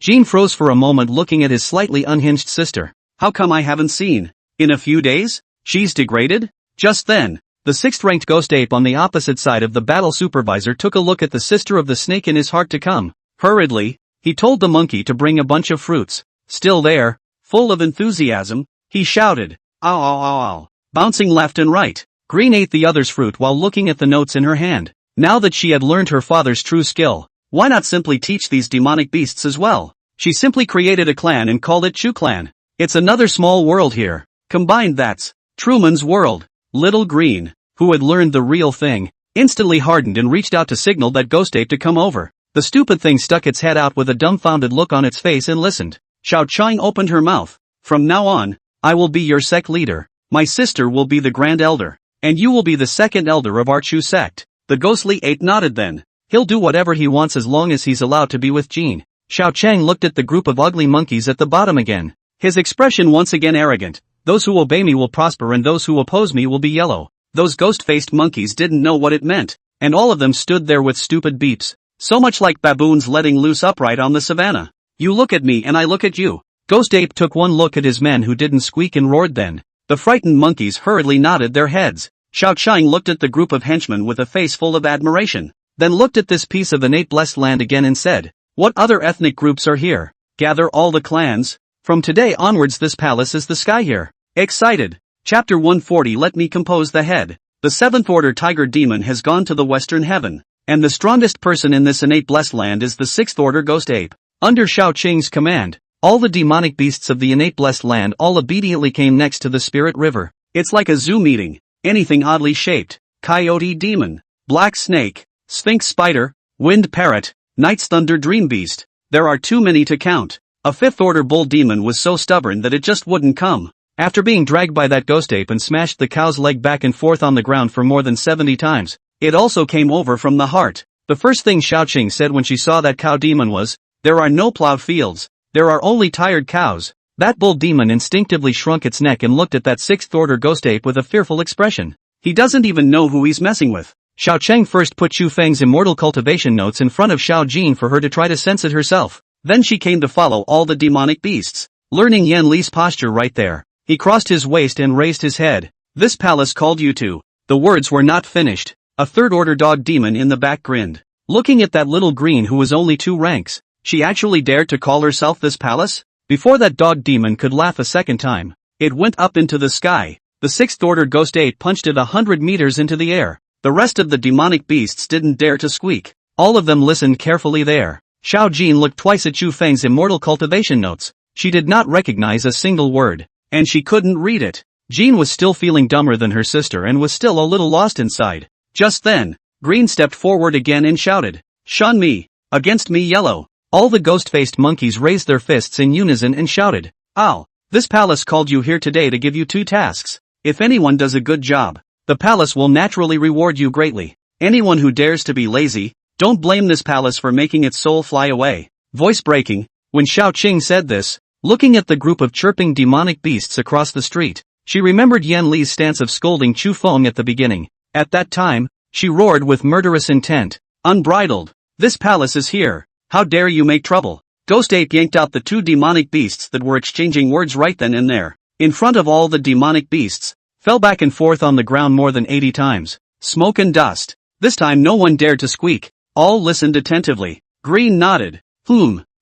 Speaker 1: Jean froze for a moment looking at his slightly unhinged sister. "How come I haven't seen In a few days? She's degraded? Just then, the 6th-ranked ghost ape on the opposite side of the battle supervisor took a look at the sister of the snake in his heart to come. Hurriedly, he told the monkey to bring a bunch of fruits. Still there, full of enthusiasm, he shouted, "Ow ow ow ow," bouncing left and right. Green ate the other's fruit while looking at the notes in her hand. Now that she had learned her father's true skill, why not simply teach these demonic beasts as well? She simply created a clan and called it Chu Clan. It's another small world here. Combined, that's Truman's world. Little Green, who had learned the real thing, instantly hardened and reached out to signal that ghost ape to come over. The stupid thing stuck its head out with a dumbfounded look on its face and listened. Xiao Chang opened her mouth. "From now on, I will be your sect leader. My sister will be the grand elder, and you will be the second elder of our Chu sect." The ghostly ape nodded then. He'll do whatever he wants as long as he's allowed to be with Jean. Xiao Chang looked at the group of ugly monkeys at the bottom again. His expression once again arrogant. "Those who obey me will prosper and those who oppose me will be yellow." Those ghost-faced monkeys didn't know what it meant, and all of them stood there with stupid beeps. So much like baboons letting loose upright on the savannah. "You look at me and I look at you." Ghost ape took one look at his men who didn't squeak and roared then. The frightened monkeys hurriedly nodded their heads. Xiao Chang looked at the group of henchmen with a face full of admiration, then looked at this piece of innate-blessed land again and said, "What other ethnic groups are here? Gather all the clans. From today onwards this palace is the sky here." Excited. Chapter 140. Let me compose the head. The 7th order tiger demon has gone to the western heaven, and the strongest person in this innate blessed land is the 6th order ghost ape. Under Shao Qing's command, all the demonic beasts of the innate blessed land all obediently came next to the spirit river. It's like a zoo meeting. Anything oddly shaped, coyote demon, black snake, sphinx spider, wind parrot, night's thunder dream beast. There are too many to count. A 5th order bull demon was so stubborn that it just wouldn't come. After being dragged by that ghost ape and smashed the cow's leg back and forth on the ground for more than 70 times, it also came over from the heart. The first thing Xiaoqing said when she saw that cow demon was, "There are no plowed fields, there are only tired cows." That bull demon instinctively shrunk its neck and looked at that 6th order ghost ape with a fearful expression. He doesn't even know who he's messing with. Xiao Cheng first put Chu Feng's immortal cultivation notes in front of Xiao Jin for her to try to sense it herself. Then she came to follow all the demonic beasts, learning Yan Li's posture right there. He crossed his waist and raised his head. "This palace called you to." The words were not finished. A 3rd order dog demon in the back grinned, looking at that little green who was only 2 ranks. She actually dared to call herself this palace? Before that dog demon could laugh a second time, it went up into the sky. The 6th order ghost ape punched it 100 meters into the air. The rest of the demonic beasts didn't dare to squeak. All of them listened carefully there. Xiao Jin looked twice at Chu Feng's immortal cultivation notes. She did not recognize a single word, and she couldn't read it. Jin was still feeling dumber than her sister and was still a little lost inside. Just then, Green stepped forward again and shouted, "Shun me! Against me yellow!" All the ghost-faced monkeys raised their fists in unison and shouted, "Ow! This palace called you here today to give you 2 tasks. If anyone does a good job, the palace will naturally reward you greatly. Anyone who dares to be lazy, don't blame this palace for making its soul fly away." Voice breaking. When Xiao Qing said this, looking at the group of chirping demonic beasts across the street, she remembered Yan Li's stance of scolding Chu Feng at the beginning. At that time, she roared with murderous intent, unbridled, "This palace is here. How dare you make trouble?" Ghost Ape yanked out the 2 demonic beasts that were exchanging words right then and there. In front of all the demonic beasts, fell back and forth on the ground more than 80 times. Smoke and dust. This time no one dared to squeak. All listened attentively. Green nodded.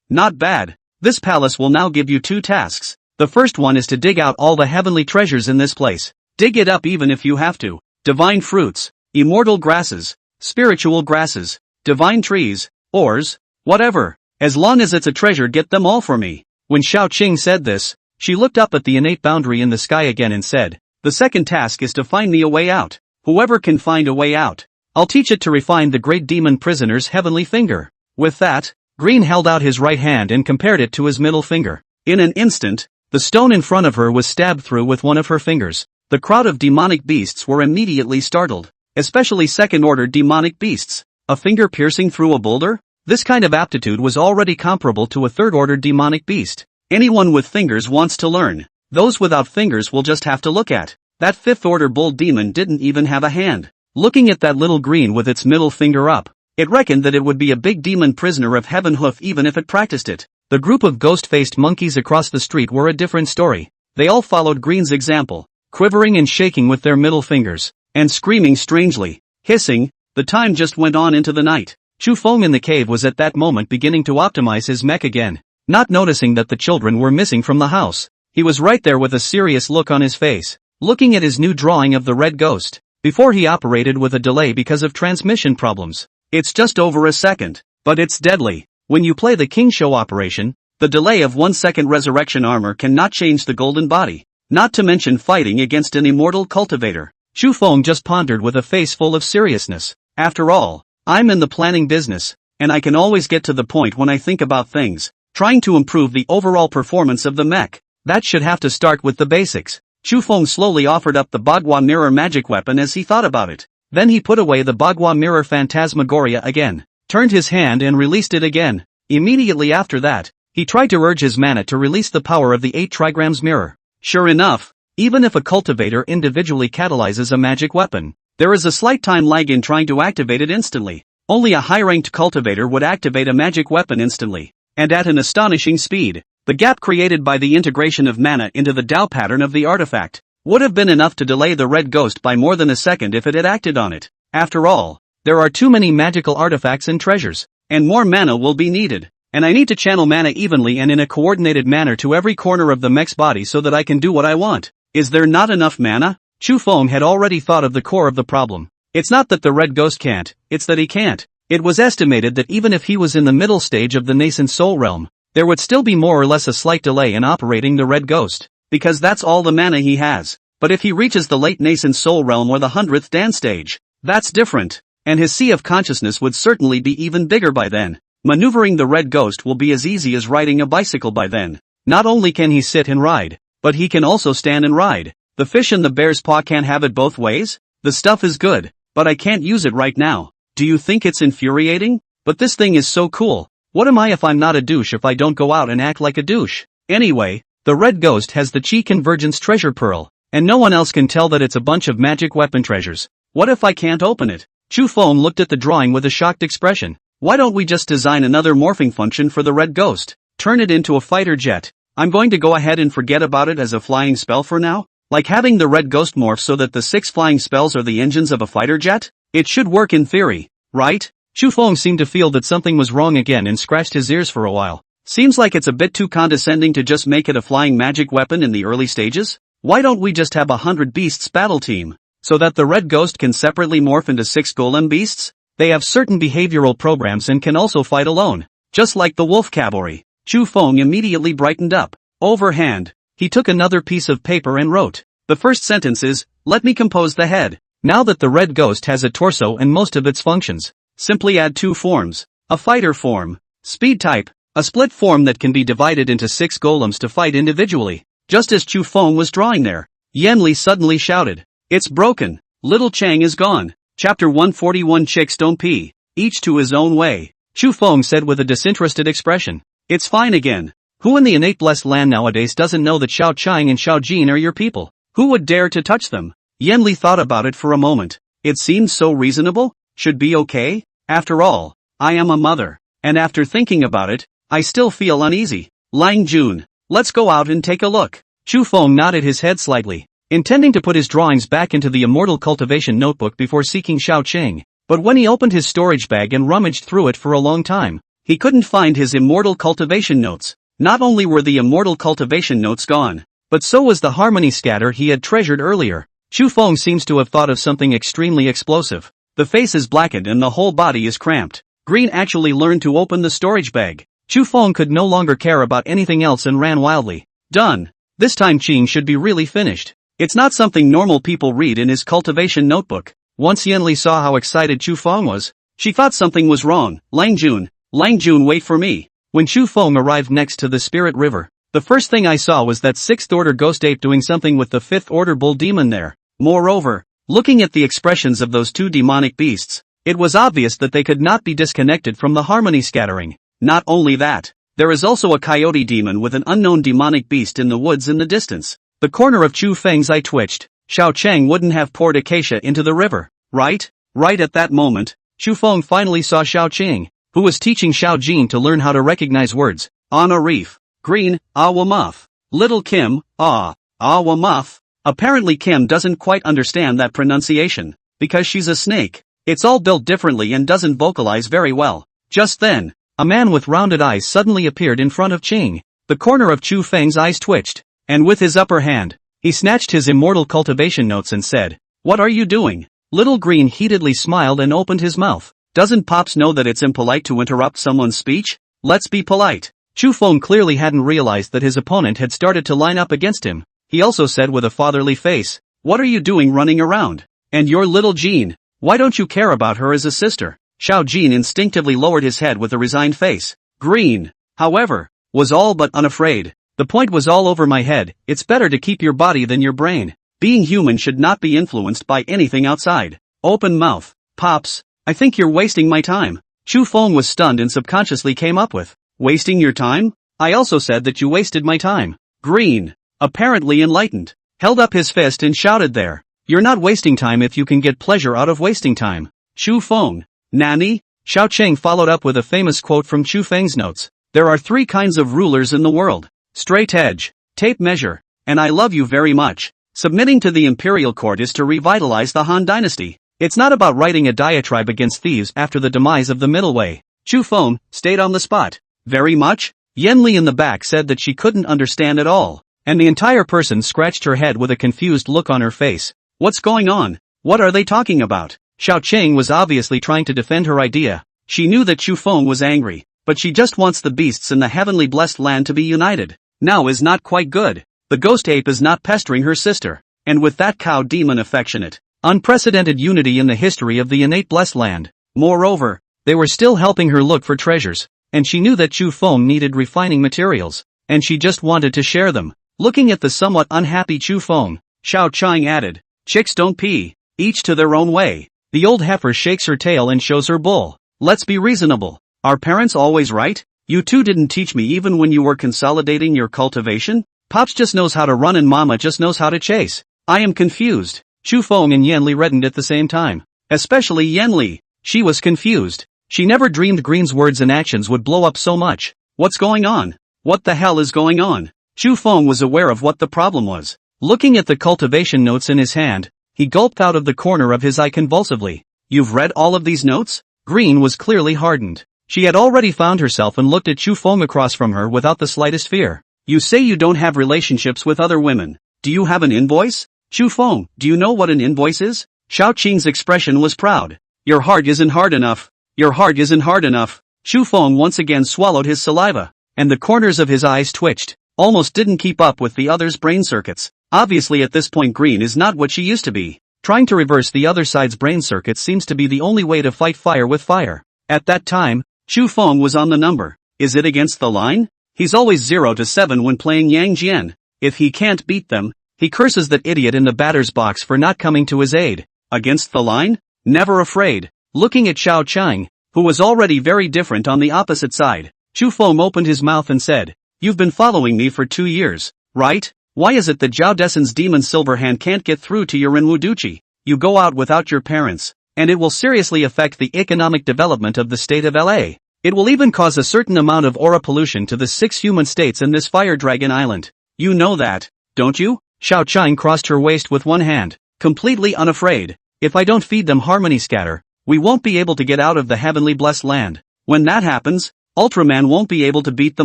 Speaker 1: Not bad. This palace will now give you 2 tasks. The first one is to dig out all the heavenly treasures in this place. Dig it up even if you have to. Divine fruits, immortal grasses, spiritual grasses, divine trees, ores, whatever. As long as it's a treasure, get them all for me. When Xiao Qing said this, she looked up at the innate boundary in the sky again and said, "The second task is to find me a way out. Whoever can find a way out, I'll teach it to refine the great demon prisoner's heavenly finger." With that, Green held out his right hand and compared it to his middle finger. In an instant, the stone in front of her was stabbed through with one of her fingers. The crowd of demonic beasts were immediately startled, especially 2nd order demonic beasts. A finger piercing through a boulder? This kind of aptitude was already comparable to a 3rd order demonic beast. Anyone with fingers wants to learn. Those without fingers will just have to look at. That 5th order bull demon didn't even have a hand. Looking at that little green with its middle finger up, it reckoned that it would be a big demon prisoner of heaven hoof even if it practiced it. The group of ghost-faced monkeys across the street were a different story. they all followed Green's example, quivering and shaking with their middle fingers, and screaming strangely, hissing. The time just went on into the night. Chu Feng in the cave was at that moment beginning to optimize his mech again, not noticing that the children were missing from the house. He was right there with a serious look on his face, looking at his new drawing of the red ghost, before he operated with a delay because of transmission problems. It's just over a second, but it's deadly. When you play the King Show operation, the delay of 1 second resurrection armor cannot change the golden body, not to mention fighting against an immortal cultivator. Chu Feng just pondered with a face full of seriousness. After all, I'm in the planning business, and I can always get to the point when I think about things, trying to improve the overall performance of the mech. That should have to start with the basics. Chu Feng slowly offered up the Bagua mirror magic weapon as he thought about it. Then he put away the Bagua mirror phantasmagoria again, turned his hand and released it again. Immediately after that, he tried to urge his mana to release the power of the 8 trigrams mirror. Sure enough, even if a cultivator individually catalyzes a magic weapon, there is a slight time lag in trying to activate it instantly. Only a high-ranked cultivator would activate a magic weapon instantly, and at an astonishing speed. The gap created by the integration of mana into the Dao pattern of the artifact would have been enough to delay the red ghost by more than a second if it had acted on it. After all, there are too many magical artifacts and treasures, and more mana will be needed, and I need to channel mana evenly and in a coordinated manner to every corner of the mech's body so that I can do what I want. Is there not enough mana? Chu Feng had already thought of the core of the problem. It's not that the red ghost can't, it's that he can't. It was estimated that even if he was in the middle stage of the nascent soul realm, there would still be more or less a slight delay in operating the red ghost, because that's all the mana he has. But if he reaches the late nascent soul realm or the 100th Dan stage, that's different, and his sea of consciousness would certainly be even bigger by then. Maneuvering the red ghost will be as easy as riding a bicycle by then. Not only can he sit and ride, but he can also stand and ride. The fish in the bear's paw can't have it both ways? The stuff is good, but I can't use it right now. Do you think it's infuriating? But this thing is so cool. What am I if I'm not a douche if I don't go out and act like a douche? Anyway, the red ghost has the Chi Convergence treasure pearl, and no one else can tell that it's a bunch of magic weapon treasures. What if I can't open it? Chu Feng looked at the drawing with a shocked expression. Why don't we just design another morphing function for the red ghost? Turn it into a fighter jet. I'm going to go ahead and forget about it as a flying spell for now? Like having the red ghost morph so that the 6 flying spells are the engines of a fighter jet? It should work in theory, right? Chu Feng seemed to feel that something was wrong again and scratched his ears for a while. Seems like it's a bit too condescending to just make it a flying magic weapon in the early stages? Why don't we just have 100 beasts battle team, so that the red ghost can separately morph into 6 golem beasts? They have certain behavioral programs and can also fight alone, just like the wolf cavalry. Chu Feng immediately brightened up. Overhand, he took another piece of paper and wrote. The first sentence is, let me compose the head. Now that the red ghost has a torso and most of its functions, simply add 2 forms. A fighter form, speed type, a split form that can be divided into 6 golems to fight individually. Just as Chu Feng was drawing there, Yanli suddenly shouted, it's broken, little Chang is gone. Chapter 141 Chicks Don't Pee, each to his own way. Chu Feng said with a disinterested expression, it's fine again. Who in the innate blessed land nowadays doesn't know that Xiao Chang and Xiao Jin are your people? Who would dare to touch them? Yanli thought about it for a moment. It seemed so reasonable, should be okay. After all, I am a mother, and after thinking about it, I still feel uneasy. Lang Jun, let's go out and take a look. Chu Feng nodded his head slightly, intending to put his drawings back into the immortal cultivation notebook before seeking Xiao Cheng. But when he opened his storage bag and rummaged through it for a long time, he couldn't find his immortal cultivation notes. Not only were the immortal cultivation notes gone, but so was the harmony scatter he had treasured earlier. Chu Feng seems to have thought of something extremely explosive. The face is blackened and the whole body is cramped. Green actually learned to open the storage bag. Chu Feng could no longer care about anything else and ran wildly. Done. This time Qing should be really finished. It's not something normal people read in his cultivation notebook. Once Yanli saw how excited Chu Feng was, she thought something was wrong. Lang Jun, wait for me. When Chu Feng arrived next to the Spirit River, the first thing I saw was that 6th order ghost ape doing something with the 5th order bull demon there. Moreover, looking at the expressions of those 2 demonic beasts, it was obvious that they could not be disconnected from the harmony scattering. Not only that, there is also a coyote demon with an unknown demonic beast in the woods in the distance. The corner of Chu Feng's eye twitched. Xiao Cheng wouldn't have poured acacia into the river, right? Right at that moment, Chu Feng finally saw Xiao Cheng, who was teaching Xiao Jin to learn how to recognize words. On a reef. Green, ah wamuff. Little Kim, ah. Muff. Apparently Kim doesn't quite understand that pronunciation, because she's a snake. It's all built differently and doesn't vocalize very well. Just then, a man with rounded eyes suddenly appeared in front of Ching. The corner of Chu Feng's eyes twitched, and with his upper hand, he snatched his immortal cultivation notes and said, "What are you doing?" Little Green heatedly smiled and opened his mouth. "Doesn't Pops know that it's impolite to interrupt someone's speech? Let's be polite." Chu Feng clearly hadn't realized that his opponent had started to line up against him. He also said with a fatherly face, "What are you doing running around? And your little Jean, why don't you care about her as a sister?" Xiao Jin instinctively lowered his head with a resigned face. Green, however, was all but unafraid. "The point was all over my head. It's better to keep your body than your brain. Being human should not be influenced by anything outside." Open mouth. "Pops, I think you're wasting my time." Chu Feng was stunned and subconsciously came up with, "Wasting your time? I also said that you wasted my time." Green, apparently enlightened, held up his fist and shouted there, "You're not wasting time if you can get pleasure out of wasting time." Chu Feng, "Nani?" Xiao Cheng followed up with a famous quote from Chu Feng's notes. "There are 3 kinds of rulers in the world: straight edge, tape measure, and I love you very much." Submitting to the imperial court is to revitalize the Han dynasty. It's not about writing a diatribe against thieves after the demise of the middle way. Chu Feng stayed on the spot. "Very much?" Yen Li in the back said that she couldn't understand at all, and the entire person scratched her head with a confused look on her face. What's going on? What are they talking about? Xiao Cheng was obviously trying to defend her idea. She knew that Chu Feng was angry, but she just wants the beasts in the heavenly blessed land to be united. Now is not quite good. The ghost ape is not pestering her sister, and with that cow demon affectionate, unprecedented unity in the history of the innate blessed land. Moreover, they were still helping her look for treasures, and she knew that Chu Feng needed refining materials, and she just wanted to share them. Looking at the somewhat unhappy Chu Feng, Xiao Chang added, "Chicks don't pee, each to their own way." The old heifer shakes her tail and shows her bull. "Let's be reasonable. Are parents always right? You two didn't teach me even when you were consolidating your cultivation? Pops just knows how to run and Mama just knows how to chase. I am confused." Chu Feng and Yen Li reddened at the same time. Especially Yen Li. She was confused. She never dreamed Green's words and actions would blow up so much. What's going on? What the hell is going on? Chu Feng was aware of what the problem was. Looking at the cultivation notes in his hand, he gulped out of the corner of his eye convulsively. "You've read all of these notes?" Green was clearly hardened. She had already found herself and looked at Chu Feng across from her without the slightest fear. "You say you don't have relationships with other women. Do you have an invoice?" "Chu Feng, do you know what an invoice is?" Xiao Qing's expression was proud. "Your heart isn't hard enough. Your heart isn't hard enough." Chu Feng once again swallowed his saliva, and the corners of his eyes twitched. Almost didn't keep up with the other's brain circuits. Obviously at this point Green is not what she used to be. Trying to reverse the other side's brain circuits seems to be the only way to fight fire with fire. At that time, Chu Feng was on the number. Is it against the line? He's always 0 to 7 when playing Yang Jian. If he can't beat them, he curses that idiot in the batter's box for not coming to his aid. Against the line? Never afraid. Looking at Xiao Chang, who was already very different on the opposite side, Chu Feng opened his mouth and said, "You've been following me for 2 years, right? Why is it that Zhao Desen's demon Silverhand can't get through to your Renwu? You go out without your parents, and it will seriously affect the economic development of the state of LA. It will even cause a certain amount of aura pollution to the 6 human states in this Fire Dragon Island. You know that, don't you?" Xiao Chang crossed her waist with one hand, completely unafraid. "If I don't feed them Harmony Scatter, we won't be able to get out of the heavenly blessed land. When that happens, Ultraman won't be able to beat the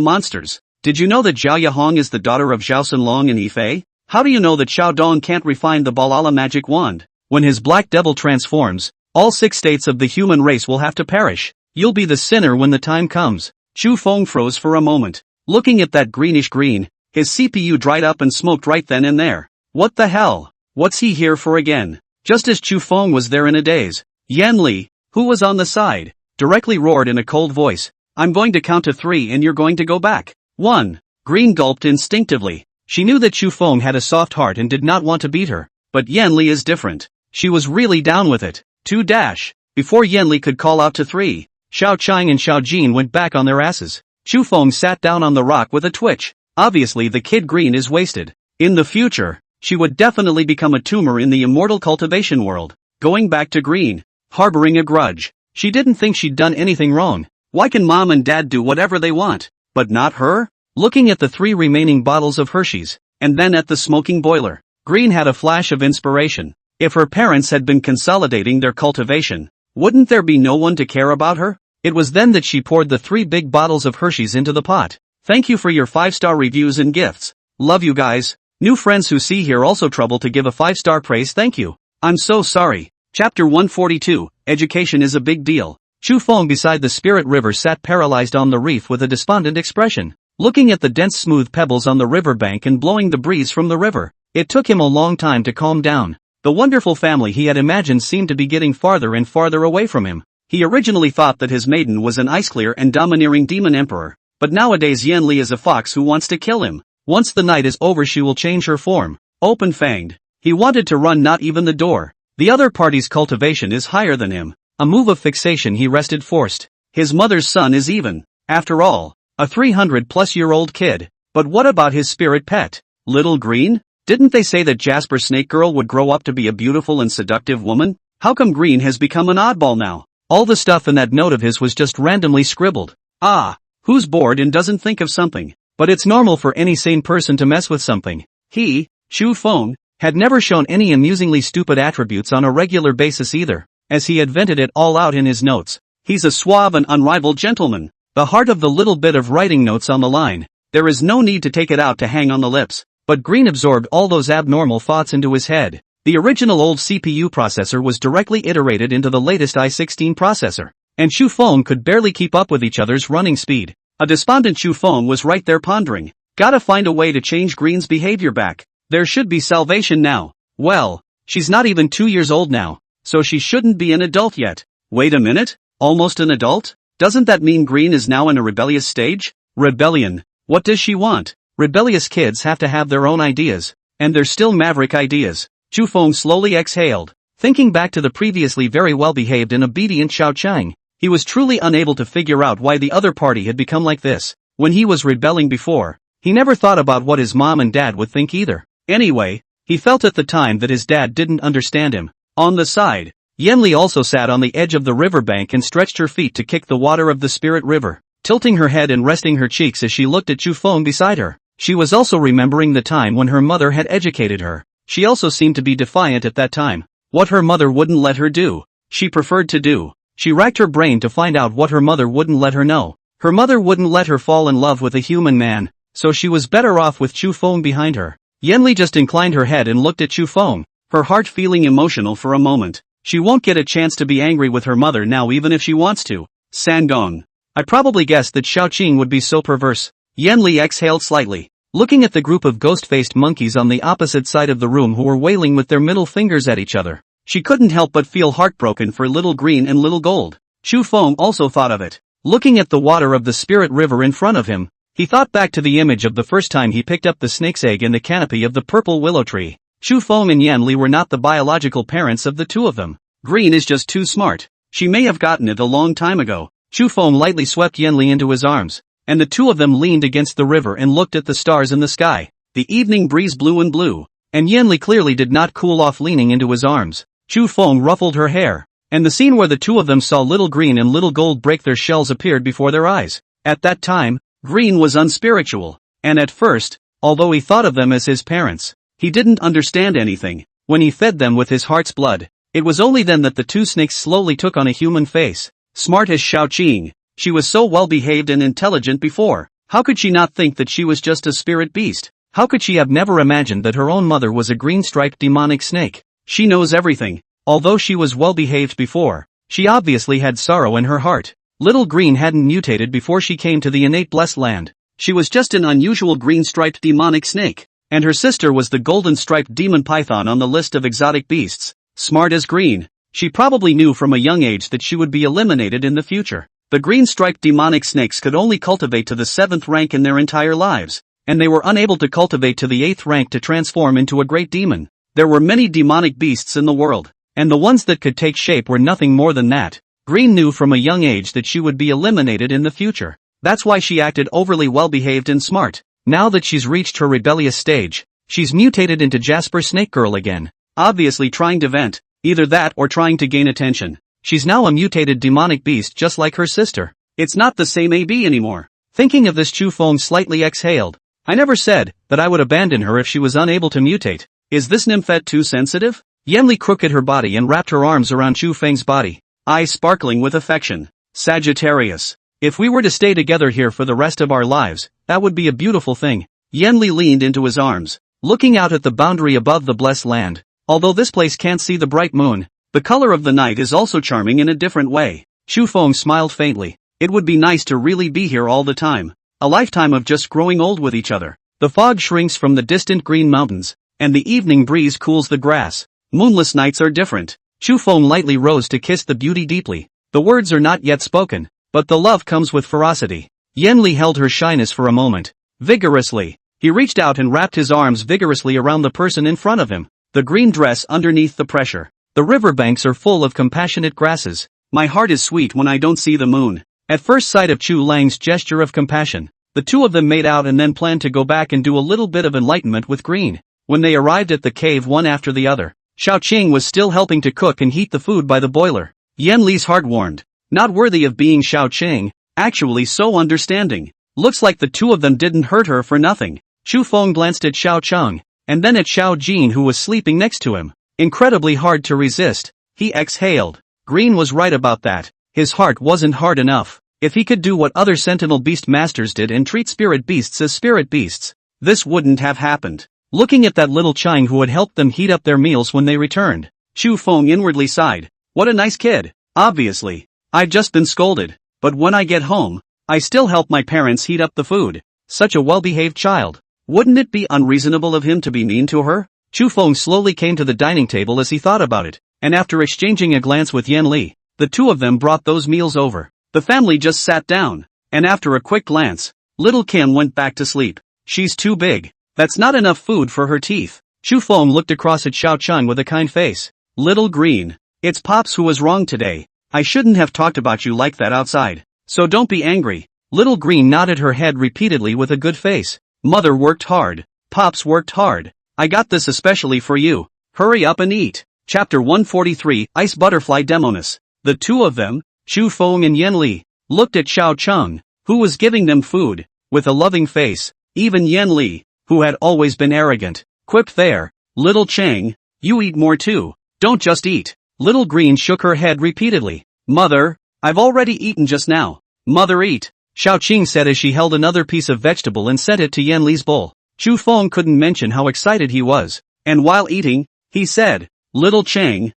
Speaker 1: monsters. Did you know that Zhao Yahong is the daughter of Zhao Sanlong and Yifei? How do you know that Xiao Dong can't refine the Balala magic wand? When his black devil transforms, all 6 states of the human race will have to perish. You'll be the sinner when the time comes." Chu Feng froze for a moment. Looking at that greenish green, his CPU dried up and smoked right then and there. What the hell? What's he here for again? Just as Chu Feng was there in a daze, Yen Li, who was on the side, directly roared in a cold voice, "I'm going to count to 3 and you're going to go back." 1. Green gulped instinctively. She knew that Chu Feng had a soft heart and did not want to beat her, but Yen Li is different. She was really down with it. 2 dash. Before Yen Li could call out to 3, Xiao Chang and Xiao Jin went back on their asses. Chu Feng sat down on the rock with a twitch. Obviously the kid Green is wasted. In the future, she would definitely become a tumor in the immortal cultivation world. Going back to Green, harboring a grudge. She didn't think she'd done anything wrong. Why can Mom and Dad do whatever they want, but not her? Looking at the 3 remaining bottles of Hershey's, and then at the smoking boiler. Green had a flash of inspiration. If her parents had been consolidating their cultivation, wouldn't there be no one to care about her? It was then that she poured the 3 big bottles of Hershey's into the pot. Thank you for your 5-star reviews and gifts. Love you guys. New friends who see here also trouble to give a 5-star praise thank you. I'm so sorry. Chapter 142, Education is a Big Deal. Chu Feng beside the Spirit River sat paralyzed on the reef with a despondent expression, looking at the dense smooth pebbles on the riverbank and blowing the breeze from the river. It took him a long time to calm down. The wonderful family he had imagined seemed to be getting farther and farther away from him. He originally thought that his maiden was an ice-clear and domineering demon emperor, but nowadays Yanli is a fox who wants to kill him. Once the night is over she will change her form. Open-fanged. He wanted to run not even the door. The other party's cultivation is higher than him. A move of fixation he rested forced. His mother's son is even, after all, a 300-plus-year-old kid. But what about his spirit pet? Little Green? Didn't they say that Jasper Snake Girl would grow up to be a beautiful and seductive woman? How come Green has become an oddball now? All the stuff in that note of his was just randomly scribbled. Ah, who's bored and doesn't think of something? But it's normal for any sane person to mess with something. He, Chu Feng, had never shown any amusingly stupid attributes on a regular basis either, as he had vented it all out in his notes. He's a suave and unrivaled gentleman. The heart of the little bit of writing notes on the line. There is no need to take it out to hang on the lips. But Green absorbed all those abnormal thoughts into his head. The original old CPU processor was directly iterated into the latest i16 processor, and Chu Feng could barely keep up with each other's running speed. A despondent Chu Feng was right there pondering. Gotta find a way to change Green's behavior back. There should be salvation now. Well, she's not even 2 years old now, so she shouldn't be an adult yet. Wait a minute? Almost an adult? Doesn't that mean Green is now in a rebellious stage? Rebellion. What does she want? Rebellious kids have to have their own ideas, and they're still maverick ideas. Chu Feng slowly exhaled, thinking back to the previously very well-behaved and obedient Xiao Chang. He was truly unable to figure out why the other party had become like this. When he was rebelling before, he never thought about what his mom and dad would think either. Anyway, he felt at the time that his dad didn't understand him. On the side, Yanli also sat on the edge of the riverbank and stretched her feet to kick the water of the Spirit River, tilting her head and resting her cheeks as she looked at Chu Feng beside her. She was also remembering the time when her mother had educated her. She also seemed to be defiant at that time. What her mother wouldn't let her do, she preferred to do. She racked her brain to find out what her mother wouldn't let her know. Her mother wouldn't let her fall in love with a human man, so she was better off with Chu Feng behind her. Yanli just inclined her head and looked at Chu Feng, her heart feeling emotional for a moment. She won't get a chance to be angry with her mother now even if she wants to. Sangong. I probably guessed that Xiaoqing would be so perverse. Yanli exhaled slightly, looking at the group of ghost-faced monkeys on the opposite side of the room who were wailing with their middle fingers at each other. She couldn't help but feel heartbroken for Little Green and Little Gold. Chu Feng also thought of it. Looking at the water of the Spirit River in front of him, he thought back to the image of the first time he picked up the snake's egg in the canopy of the purple willow tree. Chu Feng and Yanli were not the biological parents of the two of them. Green is just too smart. She may have gotten it a long time ago. Chu Feng lightly swept Yanli into his arms, and the two of them leaned against the river and looked at the stars in the sky. The evening breeze blew and blew, and Yanli clearly did not cool off leaning into his arms. Chu Feng ruffled her hair, and the scene where the two of them saw Little Green and Little Gold break their shells appeared before their eyes. At that time, Green was unspiritual, and at first, although he thought of them as his parents, he didn't understand anything. When he fed them with his heart's blood, it was only then that the two snakes slowly took on a human face. Smart as Xiaoqing, she was so well-behaved and intelligent before. How could she not think that she was just a spirit beast? How could she have never imagined that her own mother was a green-striped demonic snake? She knows everything. Although she was well-behaved before, she obviously had sorrow in her heart. Little Green hadn't mutated before she came to the innate blessed land. She was just an unusual green-striped demonic snake, and her sister was the golden-striped demon python on the list of exotic beasts. Smart as Green, she probably knew from a young age that she would be eliminated in the future. The green-striped demonic snakes could only cultivate to the 7th rank in their entire lives, and they were unable to cultivate to the 8th rank to transform into a great demon. There were many demonic beasts in the world, and the ones that could take shape were nothing more than that. Green knew from a young age that she would be eliminated in the future. That's why she acted overly well-behaved and smart. Now that she's reached her rebellious stage, she's mutated into Jasper Snake Girl again, obviously trying to vent, either that or trying to gain attention. She's now a mutated demonic beast just like her sister. It's not the same AB anymore. Thinking of this, Chu Feng slightly exhaled. I never said that I would abandon her if she was unable to mutate. Is this nymphette too sensitive? Yanli crooked her body and wrapped her arms around Chu Feng's body, eyes sparkling with affection. Sagittarius. If we were to stay together here for the rest of our lives, that would be a beautiful thing. Yanli leaned into his arms, looking out at the boundary above the blessed land. Although this place can't see the bright moon, the color of the night is also charming in a different way. Chu Feng smiled faintly. It would be nice to really be here all the time. A lifetime of just growing old with each other. The fog shrinks from the distant green mountains, and the evening breeze cools the grass. Moonless nights are different. Chu Feng lightly rose to kiss the beauty deeply. The words are not yet spoken, but the love comes with ferocity. Yanli held her shyness for a moment. Vigorously, he reached out and wrapped his arms vigorously around the person in front of him. The green dress underneath the pressure. The riverbanks are full of compassionate grasses. My heart is sweet when I don't see the moon. At first sight of Chu Lang's gesture of compassion, the two of them made out and then planned to go back and do a little bit of enlightenment with Green. When they arrived at the cave one after the other, Xiao Qing was still helping to cook and heat the food by the boiler. Yan Li's heart warmed. Not worthy of being Xiao Qing, actually so understanding. Looks like the two of them didn't hurt her for nothing. Chu Feng glanced at Xiao Cheng, and then at Xiao Jin who was sleeping next to him. Incredibly hard to resist. He exhaled. Green was right about that. His heart wasn't hard enough. If he could do what other Sentinel Beast Masters did and treat spirit beasts as spirit beasts, this wouldn't have happened. Looking at that little Chang who had helped them heat up their meals when they returned, Chu Feng inwardly sighed. What a nice kid. Obviously. I've just been scolded, but when I get home, I still help my parents heat up the food. Such a well-behaved child. Wouldn't it be unreasonable of him to be mean to her? Chu Feng slowly came to the dining table as he thought about it, and after exchanging a glance with Yan Li, the two of them brought those meals over. The family just sat down, and after a quick glance, little Kim went back to sleep. She's too big. That's not enough food for her teeth. Chu Feng looked across at Xiao Chun with a kind face. Little Green. It's Pops who was wrong today. I shouldn't have talked about you like that outside. So don't be angry. Little Green nodded her head repeatedly with a good face. Mother worked hard. Pops worked hard. I got this especially for you. Hurry up and eat. Chapter 143, Ice Butterfly Demoness. The two of them, Chu Feng and Yan Li, looked at Xiao Cheng, who was giving them food, with a loving face. Even Yan Li, who had always been arrogant, quipped there, Little Chang, you eat more too. Don't just eat. Little Green shook her head repeatedly. Mother, I've already eaten just now. Mother eat. Xiao Qing said as she held another piece of vegetable and set it to Yan Li's bowl. Chu Feng couldn't mention how excited he was, and while eating, he said, Little Chang,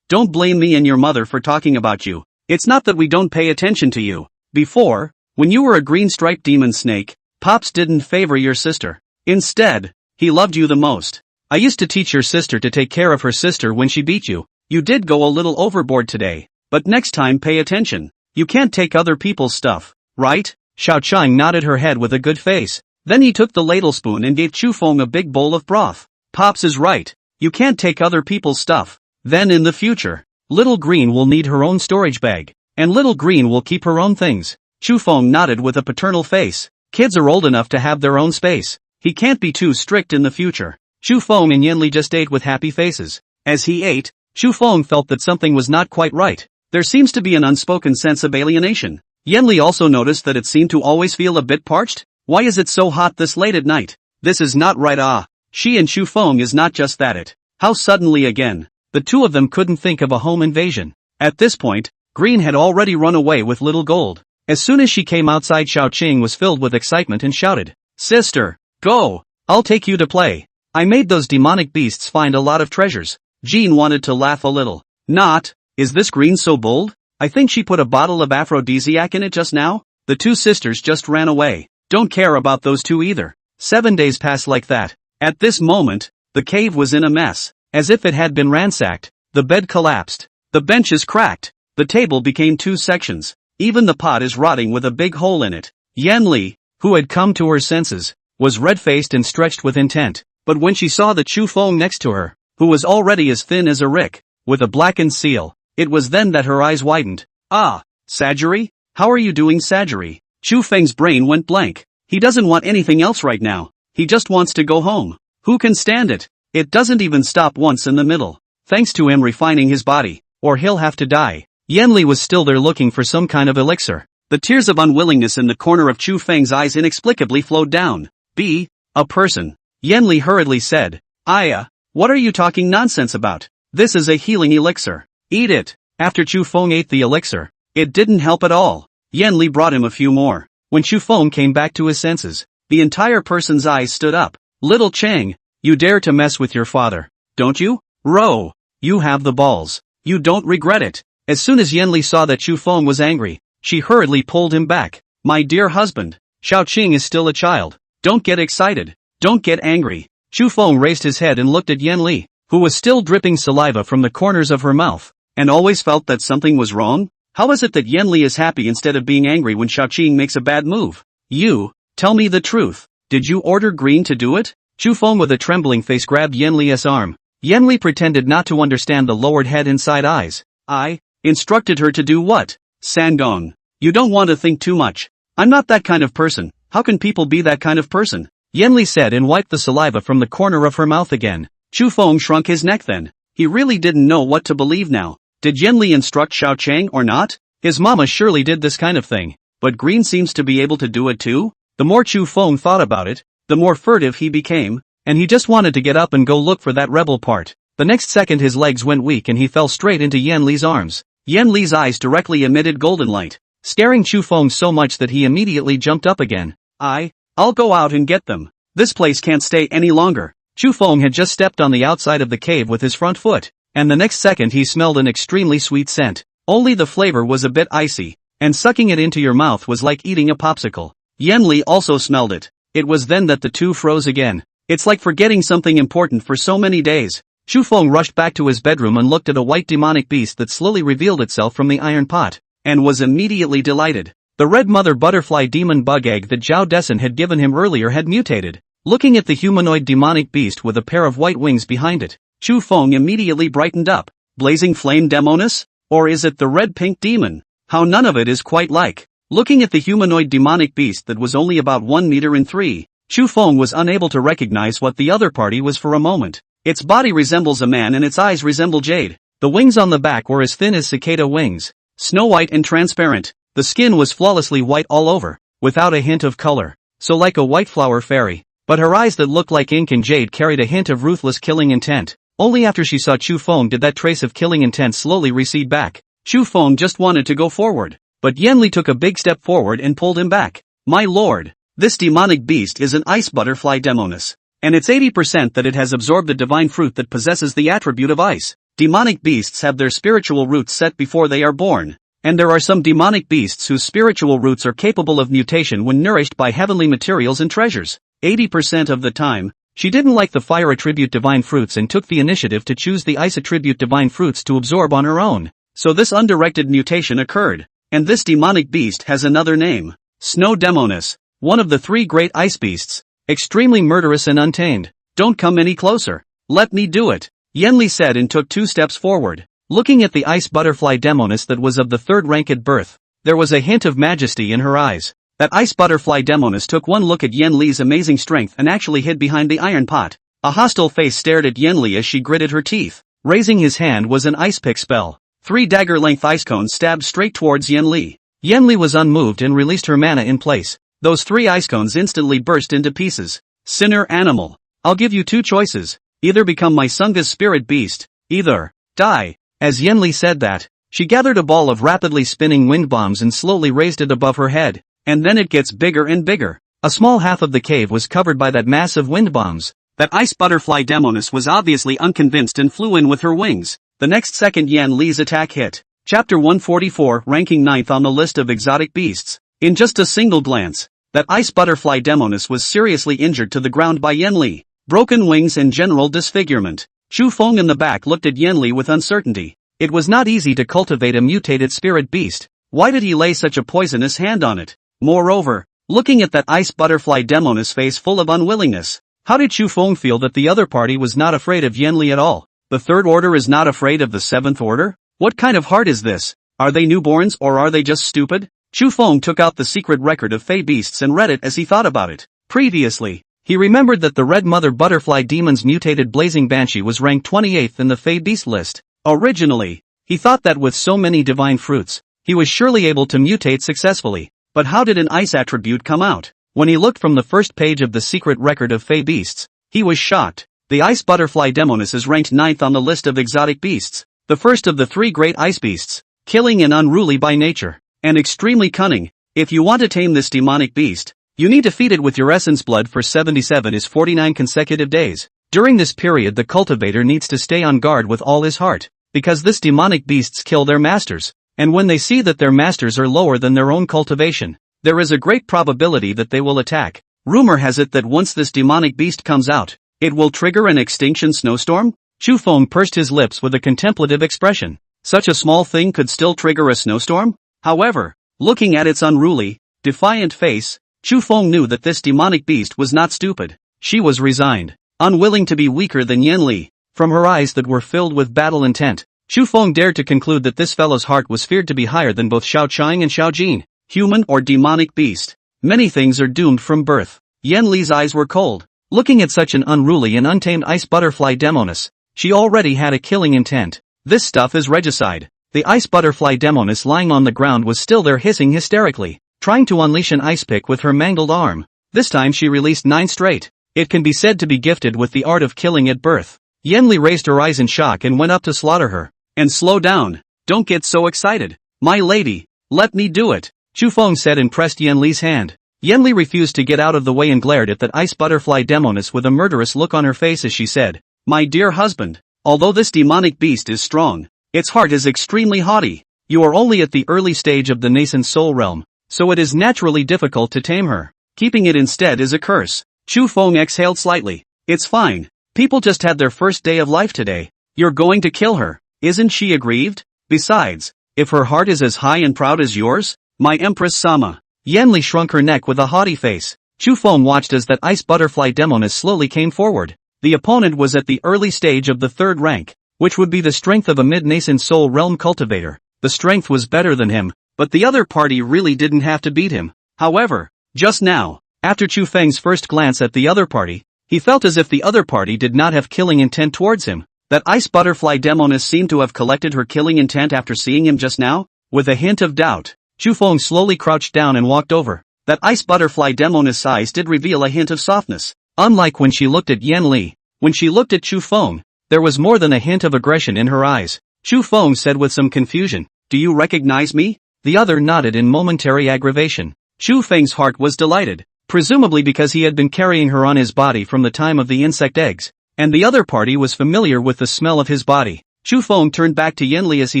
Speaker 1: don't blame me and your mother for talking about you. It's not that we don't pay attention to you. Before, when you were a green-striped demon snake, Pops didn't favor your sister. Instead, he loved you the most. I used to teach your sister to take care of her sister when she beat you. You did go a little overboard today, but next time pay attention. You can't take other people's stuff, right? Xiao Chang nodded her head with a good face. Then he took the ladle spoon and gave Chu Feng a big bowl of broth. Pops is right. You can't take other people's stuff. Then in the future, Little Green will need her own storage bag, and Little Green will keep her own things. Chu Feng nodded with a paternal face. Kids are old enough to have their own space. He can't be too strict in the future. Chu Feng and Yan Li just ate with happy faces. As he ate, Chu Feng felt that something was not quite right. There seems to be an unspoken sense of alienation. Yan Li also noticed that it seemed to always feel a bit parched. Why is it so hot this late at night? This is not right. She and Chu Feng is not just that it. How suddenly again? The two of them couldn't think of a home invasion. At this point, Green had already run away with Little Gold. As soon as she came outside, Xiao Qing was filled with excitement and shouted, Sister, go! I'll take you to play. I made those demonic beasts find a lot of treasures. Jean wanted to laugh a little. Not, is this Green so bold? I think she put a bottle of aphrodisiac in it just now. The two sisters just ran away. Don't care about those two either. 7 days passed like that. At this moment, the cave was in a mess. As if it had been ransacked, the bed collapsed. The benches cracked. The table became 2 sections. Even the pot is rotting with a big hole in it. Yan Li, who had come to her senses, was red-faced and stretched with intent. But when she saw the Chu Feng next to her, who was already as thin as a rick, with a blackened seal, it was then that her eyes widened. Sajiri? How are you doing, Sajiri? Chu Feng's brain went blank. He doesn't want anything else right now. He just wants to go home. Who can stand it? It doesn't even stop once in the middle. Thanks to him refining his body, or he'll have to die. Yan Li was still there looking for some kind of elixir. The tears of unwillingness in the corner of Chu Feng's eyes inexplicably flowed down. be a person. Yanli hurriedly said. What are you talking nonsense about? This is a healing elixir. Eat it. After Chu Feng ate the elixir, it didn't help at all. Yanli brought him a few more. When Chu Feng came back to his senses, the entire person's eyes stood up. Little Chang, you dare to mess with your father, don't you? Row. You have the balls. You don't regret it. As soon as Yanli saw that Chu Feng was angry, she hurriedly pulled him back. My dear husband, Xiaoqing is still a child. Don't get excited. Don't get angry. Chu Feng raised his head and looked at Yanli, who was still dripping saliva from the corners of her mouth, and always felt that something was wrong? How is it that Yanli is happy instead of being angry when Xiaoqing makes a bad move? You, tell me the truth. Did you order Green to do it? Chu Feng with a trembling face grabbed Yanli's arm. Yanli pretended not to understand the lowered head and side eyes. I instructed her to do what? Sangong. You don't want to think too much. I'm not that kind of person. How can people be that kind of person? Yanli said and wiped the saliva from the corner of her mouth again. Chu Feng shrunk his neck then. He really didn't know what to believe now. Did Yanli instruct Xiaoqing or not? His mama surely did this kind of thing. But Green seems to be able to do it too? The more Chu Feng thought about it, the more furtive he became, and he just wanted to get up and go look for that rebel part. The next second his legs went weak and he fell straight into Yanli's arms. Yanli's eyes directly emitted golden light, scaring Chu Feng so much that he immediately jumped up again. I'll go out and get them. This place can't stay any longer. Chu Feng had just stepped on the outside of the cave with his front foot, and the next second he smelled an extremely sweet scent. Only the flavor was a bit icy, and sucking it into your mouth was like eating a popsicle. Yanli also smelled it. It was then that the two froze again. It's like forgetting something important for so many days. Chu Feng rushed back to his bedroom and looked at a white demonic beast that slowly revealed itself from the iron pot, and was immediately delighted. The red mother butterfly demon bug egg that Zhao Dessen had given him earlier had mutated. Looking at the humanoid demonic beast with a pair of white wings behind it, Chu Feng immediately brightened up. Blazing flame demoness? Or is it the red-pink demon? How none of it is quite like. Looking at the humanoid demonic beast that was only about 1 meter in 3, Chu Feng was unable to recognize what the other party was for a moment. Its body resembles a man and its eyes resemble jade. The wings on the back were as thin as cicada wings, snow white and transparent. The skin was flawlessly white all over, without a hint of color, so like a white flower fairy. But her eyes that looked like ink and jade carried a hint of ruthless killing intent. Only after she saw Chu Feng did that trace of killing intent slowly recede back. Chu Feng just wanted to go forward, but Yanli took a big step forward and pulled him back. My lord, this demonic beast is an ice butterfly demoness, and it's 80% that it has absorbed the divine fruit that possesses the attribute of ice. Demonic beasts have their spiritual roots set before they are born, and there are some demonic beasts whose spiritual roots are capable of mutation when nourished by heavenly materials and treasures. 80% of the time, she didn't like the fire attribute divine fruits and took the initiative to choose the ice attribute divine fruits to absorb on her own. So this undirected mutation occurred. And this demonic beast has another name. Snow Demoness, one of the 3 great ice beasts. Extremely murderous and untamed. Don't come any closer. Let me do it. Yanli said and took 2 steps forward. Looking at the ice butterfly demoness that was of the 3rd rank at birth, there was a hint of majesty in her eyes. That ice butterfly demoness took one look at Yanli's amazing strength and actually hid behind the iron pot. A hostile face stared at Yanli as she gritted her teeth. Raising his hand was an ice pick spell. 3 dagger-length ice cones stabbed straight towards Yanli. Yanli was unmoved and released her mana in place. Those 3 ice cones instantly burst into pieces. Sinner animal. I'll give you 2 choices. Either become my Sangha's spirit beast, either die. As Yanli said that, she gathered a ball of rapidly spinning wind bombs and slowly raised it above her head. And then it gets bigger and bigger. A small half of the cave was covered by that mass of wind bombs. That ice butterfly demoness was obviously unconvinced and flew in with her wings. The next second Yanli's attack hit. Chapter 144, ranking 9th on the list of exotic beasts. In just a single glance, that ice butterfly demoness was seriously injured to the ground by Yanli. Broken wings and general disfigurement. Chu Feng in the back looked at Yanli with uncertainty. It was not easy to cultivate a mutated spirit beast. Why did he lay such a poisonous hand on it? Moreover, looking at that ice butterfly demoness face full of unwillingness, how did Chu Feng feel that the other party was not afraid of Yanli at all? The 3rd order is not afraid of the 7th order? What kind of heart is this? Are they newborns or are they just stupid? Chu Feng took out the secret record of Fey beasts and read it as he thought about it. Previously, he remembered that the red mother butterfly demon's mutated blazing banshee was ranked 28th in the Fey beast list. Originally, he thought that with so many divine fruits, he was surely able to mutate successfully. But how did an ice attribute come out? When he looked from the first page of the secret record of Fey beasts, he was shocked. The ice butterfly Demonis is ranked 9th on the list of exotic beasts, the first of the 3 great ice beasts, killing and unruly by nature, and extremely cunning. If you want to tame this demonic beast, you need to feed it with your essence blood for 77 is 49 consecutive days. During this period the cultivator needs to stay on guard with all his heart, because this demonic beasts kill their masters, and when they see that their masters are lower than their own cultivation, there is a great probability that they will attack. Rumor has it that once this demonic beast comes out, it will trigger an extinction snowstorm? Chu Feng pursed his lips with a contemplative expression. Such a small thing could still trigger a snowstorm? However, looking at its unruly, defiant face, Chu Feng knew that this demonic beast was not stupid. She was resigned, unwilling to be weaker than Yan Li. From her eyes that were filled with battle intent, Chu Feng dared to conclude that this fellow's heart was feared to be higher than both Xiao Qing and Xiao Jin. Human or demonic beast. Many things are doomed from birth. Yan Li's eyes were cold. Looking at such an unruly and untamed ice butterfly Demonis, she already had a killing intent. This stuff is regicide. The ice butterfly Demonis lying on the ground was still there hissing hysterically, trying to unleash an ice pick with her mangled arm. This time she released 9 straight. It can be said to be gifted with the art of killing at birth. Yan Li raised her eyes in shock and went up to slaughter her. And slow down. Don't get so excited. My lady, let me do it. Chu Feng said and pressed Yan Li's hand. Yan Li refused to get out of the way and glared at that ice butterfly Demonis with a murderous look on her face as she said, "My dear husband, although this demonic beast is strong, its heart is extremely haughty. You are only at the early stage of the nascent soul realm, so it is naturally difficult to tame her. Keeping it instead is a curse." Chu Feng exhaled slightly. "It's fine. People just had their first day of life today. You're going to kill her. Isn't she aggrieved? Besides, if her heart is as high and proud as yours, my Empress Sama." Yan Li shrunk her neck with a haughty face. Chu Feng watched as that ice butterfly Demonis slowly came forward. The opponent was at the early stage of the 3rd rank, which would be the strength of a mid-nascent soul realm cultivator. The strength was better than him, but the other party really didn't have to beat him. However, just now, after Chu Feng's first glance at the other party, he felt as if the other party did not have killing intent towards him. That ice butterfly Demonis seemed to have collected her killing intent after seeing him just now. With a hint of doubt, Chu Feng slowly crouched down and walked over. That ice butterfly Demonis' eyes did reveal a hint of softness. Unlike when she looked at Yan Li, when she looked at Chu Feng, there was more than a hint of aggression in her eyes. Chu Feng said with some confusion, "Do you recognize me?" The other nodded in momentary aggravation. Chu Feng's heart was delighted, presumably because he had been carrying her on his body from the time of the insect eggs, and the other party was familiar with the smell of his body. Chu Feng turned back to Yan Li as he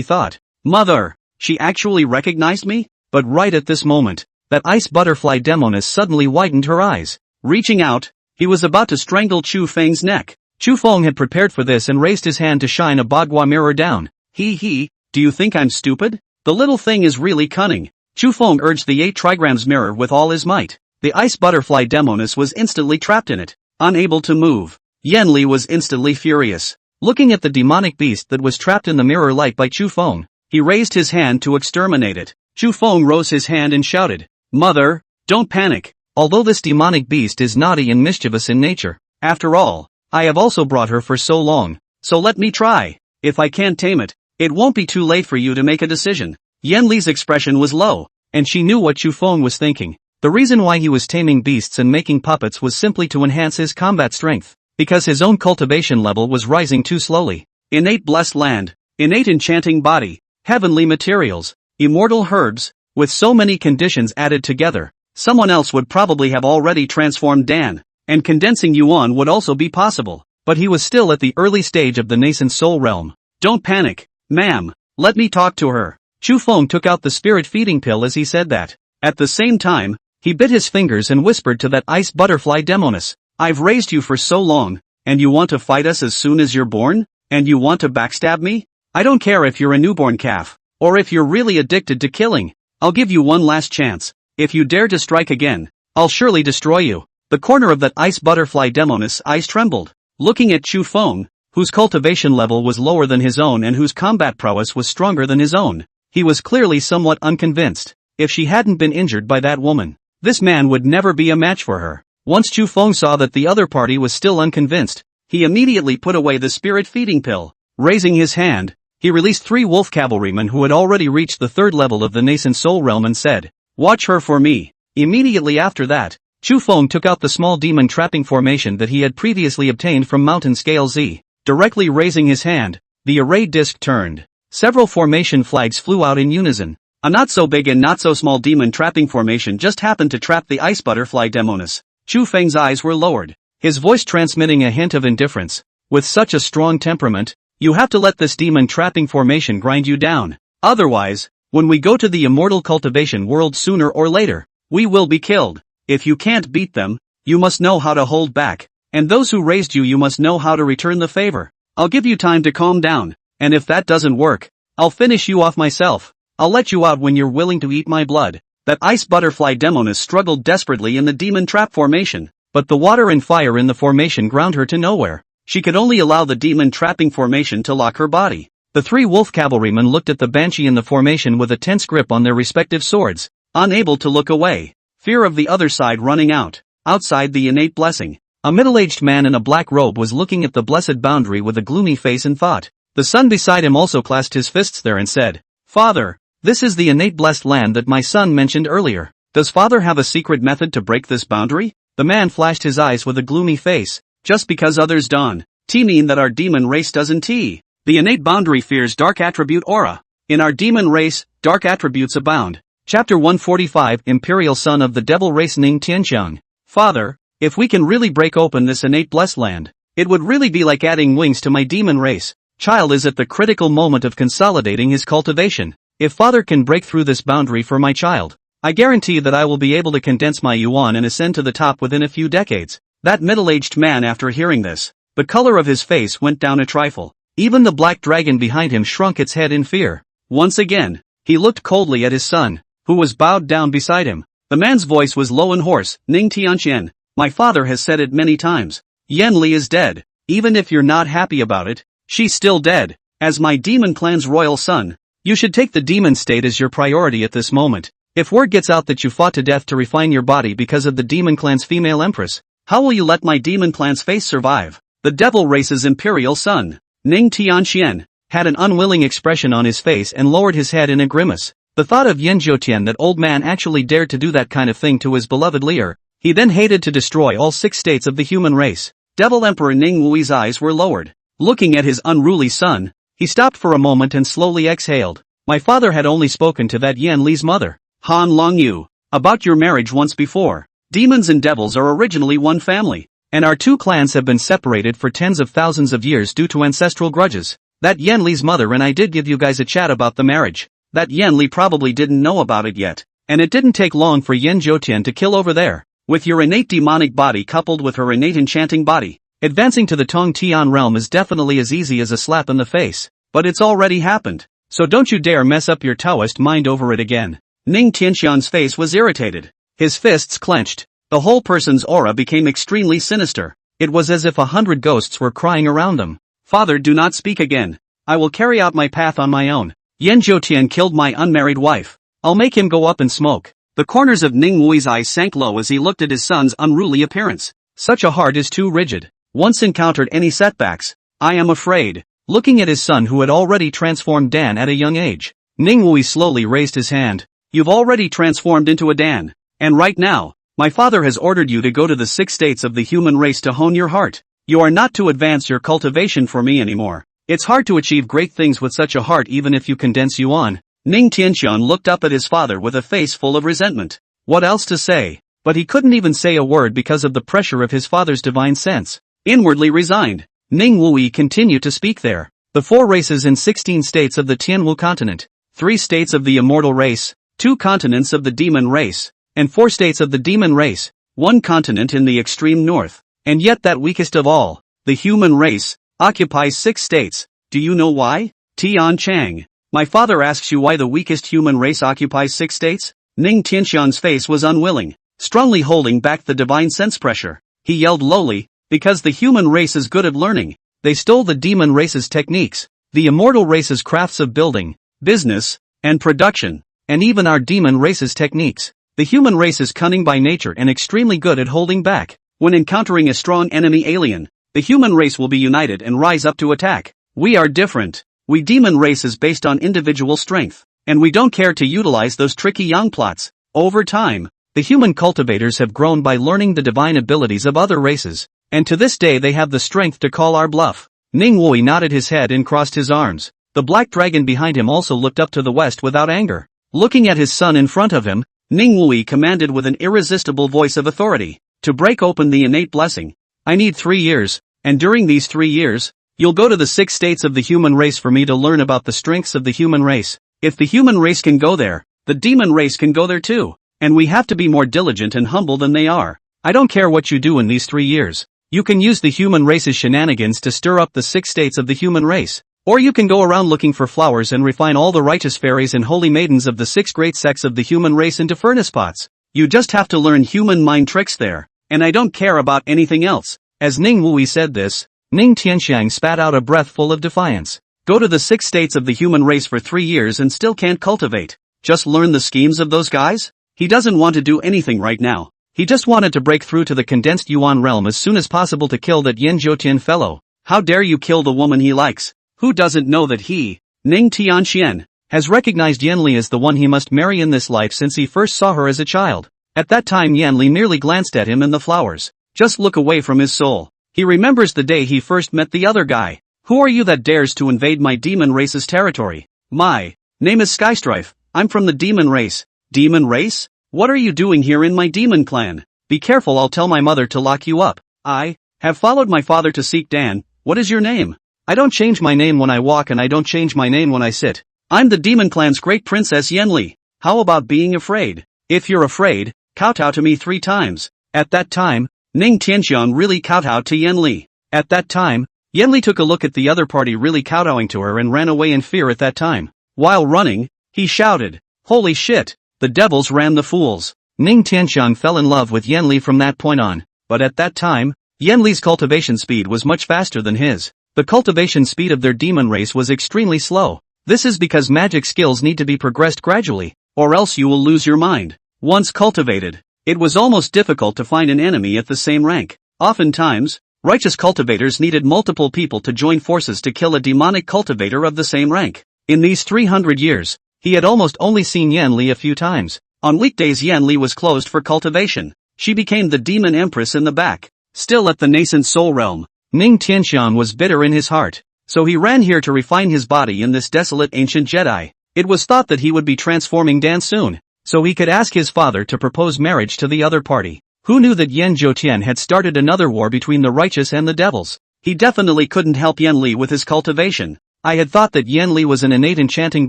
Speaker 1: thought, "Mother, she actually recognized me?" But right at this moment, that ice butterfly Demonis suddenly widened her eyes. Reaching out, he was about to strangle Chu Feng's neck. Chu Feng had prepared for this and raised his hand to shine a Bagua mirror down. He, do you think I'm stupid? The little thing is really cunning." Chu Feng urged the 8 trigrams mirror with all his might. The ice butterfly Demonis was instantly trapped in it, unable to move. Yan Li was instantly furious. Looking at the demonic beast that was trapped in the mirror light by Chu Feng, he raised his hand to exterminate it. Chu Feng rose his hand and shouted, "Mother, don't panic. Although this demonic beast is naughty and mischievous in nature, after all, I have also brought her for so long, so let me try. If I can't tame it, it won't be too late for you to make a decision." Yan Li's expression was low, and she knew what Chu Feng was thinking. The reason why he was taming beasts and making puppets was simply to enhance his combat strength, because his own cultivation level was rising too slowly. Innate blessed land, innate enchanting body, heavenly materials, immortal herbs, with so many conditions added together, someone else would probably have already transformed Dan, and condensing Yuan would also be possible, but he was still at the early stage of the nascent soul realm. "Don't panic, ma'am, let me talk to her." Chu Feng took out the spirit feeding pill as he said that. At the same time, he bit his fingers and whispered to that ice butterfly Demonis, "I've raised you for so long, and you want to fight us as soon as you're born? And you want to backstab me? I don't care if you're a newborn calf, or if you're really addicted to killing. I'll give you one last chance. If you dare to strike again, I'll surely destroy you." The corner of that ice butterfly Demonis' eyes trembled. Looking at Chu Feng, whose cultivation level was lower than his own and whose combat prowess was stronger than his own, he was clearly somewhat unconvinced. If she hadn't been injured by that woman, this man would never be a match for her. Once Chu Feng saw that the other party was still unconvinced, he immediately put away the spirit feeding pill. Raising his hand, he released 3 wolf cavalrymen who had already reached the 3rd level of the nascent soul realm and said, "Watch her for me." Immediately after that, Chu Feng took out the small demon trapping formation that he had previously obtained from Mountain Scale Z. Directly raising his hand, the array disc turned. Several formation flags flew out in unison. A not so big and not so small demon trapping formation just happened to trap the ice butterfly demoness. Chu Feng's eyes were lowered, his voice transmitting a hint of indifference. With such a strong temperament, you have to let this demon trapping formation grind you down. Otherwise, when we go to the immortal cultivation world sooner or later, we will be killed. If you can't beat them, you must know how to hold back. And those who raised you must know how to return the favor. I'll give you time to calm down, and if that doesn't work, I'll finish you off myself. I'll let you out when you're willing to eat my blood. That ice butterfly demoness struggled desperately in the demon trap formation, but the water and fire in the formation ground her to nowhere. She could only allow the demon trapping formation to lock her body. The three wolf cavalrymen looked at the banshee in the formation with a tense grip on their respective swords, unable to look away. Fear of the other side running out. Outside the innate blessing, a middle-aged man in a black robe was looking at the blessed boundary with a gloomy face and thought. The son beside him also clasped his fists there and said, "Father, this is the innate blessed land that my son mentioned earlier. Does father have a secret method to break this boundary?" The man flashed his eyes with a gloomy face. "Just because others don't mean that our demon race doesn't. The innate boundary fears dark attribute aura. In our demon race, dark attributes abound." Chapter 145 Imperial Son of the Devil Race Ning Tianqiang. Father, if we can really break open this innate blessed land, it would really be like adding wings to my demon race. Child is at the critical moment of consolidating his cultivation. If father can break through this boundary for my child, I guarantee that I will be able to condense my yuan and ascend to the top within a few decades. That middle-aged man, after hearing this, the color of his face went down a trifle. Even the black dragon behind him shrunk its head in fear. Once again, he looked coldly at his son, who was bowed down beside him. The man's voice was low and hoarse. "Ning Tianqian, my father has said it many times. Yan Li is dead. Even if you're not happy about it, she's still dead. As my demon clan's royal son, you should take the demon state as your priority at this moment. If word gets out that you fought to death to refine your body because of the demon clan's female empress, how will you let my demon clan's face survive? The devil race's imperial son." Ning Tianqian had an unwilling expression on his face and lowered his head in a grimace. The thought of Yan Zhoutian, that old man, actually dared to do that kind of thing to his beloved Lear. He then hated to destroy all 6 states of the human race. Devil Emperor Ning Wui's eyes were lowered. Looking at his unruly son, he stopped for a moment and slowly exhaled. My father had only spoken to that Yan Li's mother, Han Longyu, about your marriage once before. Demons and devils are originally one family, and our 2 clans have been separated for tens of thousands of years due to ancestral grudges. That Yan Li's mother and I did give you guys a chat about the marriage. That Yan Li probably didn't know about it yet, and it didn't take long for Yan Zhoutian to kill over there. With your innate demonic body coupled with her innate enchanting body, advancing to the Tong Tian realm is definitely as easy as a slap in the face, but it's already happened. So don't you dare mess up your Taoist mind over it again. Ning Tianqian's face was irritated. His fists clenched. The whole person's aura became extremely sinister. It was as if 100 ghosts were crying around them. Father, do not speak again. I will carry out my path on my own. Yan Zhoutian killed my unmarried wife. I'll make him go up in smoke. The corners of Ning Wui's eyes sank low as he looked at his son's unruly appearance. Such a heart is too rigid. Once encountered any setbacks, I am afraid. Looking at his son who had already transformed Dan at a young age, Ning Wui slowly raised his hand. You've already transformed into a Dan. And right now, my father has ordered you to go to the 6 states of the human race to hone your heart. You are not to advance your cultivation for me anymore. It's hard to achieve great things with such a heart even if you condense yuan. Ning Tianqian looked up at his father with a face full of resentment. What else to say? But he couldn't even say a word because of the pressure of his father's divine sense. Inwardly resigned, Ning Wui continued to speak there. The 4 races in 16 states of the Tianwu continent, 3 states of the immortal race, 2 continents of the demon race, and 4 states of the demon race, 1 continent in the extreme north. And yet that weakest of all, the human race, occupies 6 states. Do you know why? Tian Chang. My father asks you why the weakest human race occupies 6 states? Ning Tianqian's face was unwilling, strongly holding back the divine sense pressure. He yelled lowly, because the human race is good at learning. They stole the demon race's techniques, the immortal race's crafts of building, business, and production, and even our demon race's techniques. The human race is cunning by nature and extremely good at holding back. When encountering a strong enemy alien, the human race will be united and rise up to attack. We are different. We demon race is based on individual strength, and we don't care to utilize those tricky young plots. Over time, The human cultivators have grown by learning the divine abilities of other races, and to this day they have the strength to call our bluff. Ning Wui nodded his head and crossed his arms. The black dragon behind him also looked up to the west without anger. Looking at his son in front of him, Ning Wui commanded with an irresistible voice of authority, to break open the innate blessing. I need 3 years, and during these 3 years, you'll go to the 6 states of the human race for me to learn about the strengths of the human race. If the human race can go there, the demon race can go there too, and we have to be more diligent and humble than they are. I don't care what you do in these 3 years. You can use the human race's shenanigans to stir up the 6 states of the human race. Or you can go around looking for flowers and refine all the righteous fairies and holy maidens of the 6 great sects of the human race into furnace pots. You just have to learn human mind tricks there, and I don't care about anything else. As Ning Wui said this, Ning Tianxiang spat out a breath full of defiance. Go to the 6 states of the human race for 3 years and still can't cultivate. Just learn the schemes of those guys? He doesn't want to do anything right now. He just wanted to break through to the condensed yuan realm as soon as possible to kill that Yen Jiutian fellow. How dare you kill the woman he likes? Who doesn't know that he, Ning Tianxian, has recognized Yanli as the one he must marry in this life since he first saw her as a child? At that time Yanli merely glanced at him and the flowers. Just look away from his soul. He remembers the day he first met the other guy. Who are you that dares to invade my demon race's territory? My name is Skystrife. I'm from the demon race. Demon race? What are you doing here in my demon clan? Be careful, I'll tell my mother to lock you up. I have followed my father to seek Dan. What is your name? I don't change my name when I walk and I don't change my name when I sit. I'm the demon clan's great princess Yanli. How about being afraid? If you're afraid, kowtow to me 3 times. At that time, Ning Tianxiang really kowtowed to Yanli. At that time, Yanli took a look at the other party really kowtowing to her and ran away in fear at that time. While running, he shouted, "Holy shit! The devils ran the fools." Ning Tianxiang fell in love with Yanli from that point on, but at that time, Yanli's cultivation speed was much faster than his. The cultivation speed of their demon race was extremely slow. This is because magic skills need to be progressed gradually, or else you will lose your mind. Once cultivated, it was almost difficult to find an enemy at the same rank. Oftentimes, righteous cultivators needed multiple people to join forces to kill a demonic cultivator of the same rank. In these 300 years, he had almost only seen Yanli a few times. On weekdays Yanli was closed for cultivation. She became the demon empress in the back. Still at the nascent soul realm, Ning Tianxiang was bitter in his heart, so he ran here to refine his body in this desolate ancient Jedi. It was thought that he would be transforming Dan soon, so he could ask his father to propose marriage to the other party. Who knew that Yen Jiutian had started another war between the righteous and the devils? He definitely couldn't help Yanli with his cultivation. I had thought that Yanli was an innate enchanting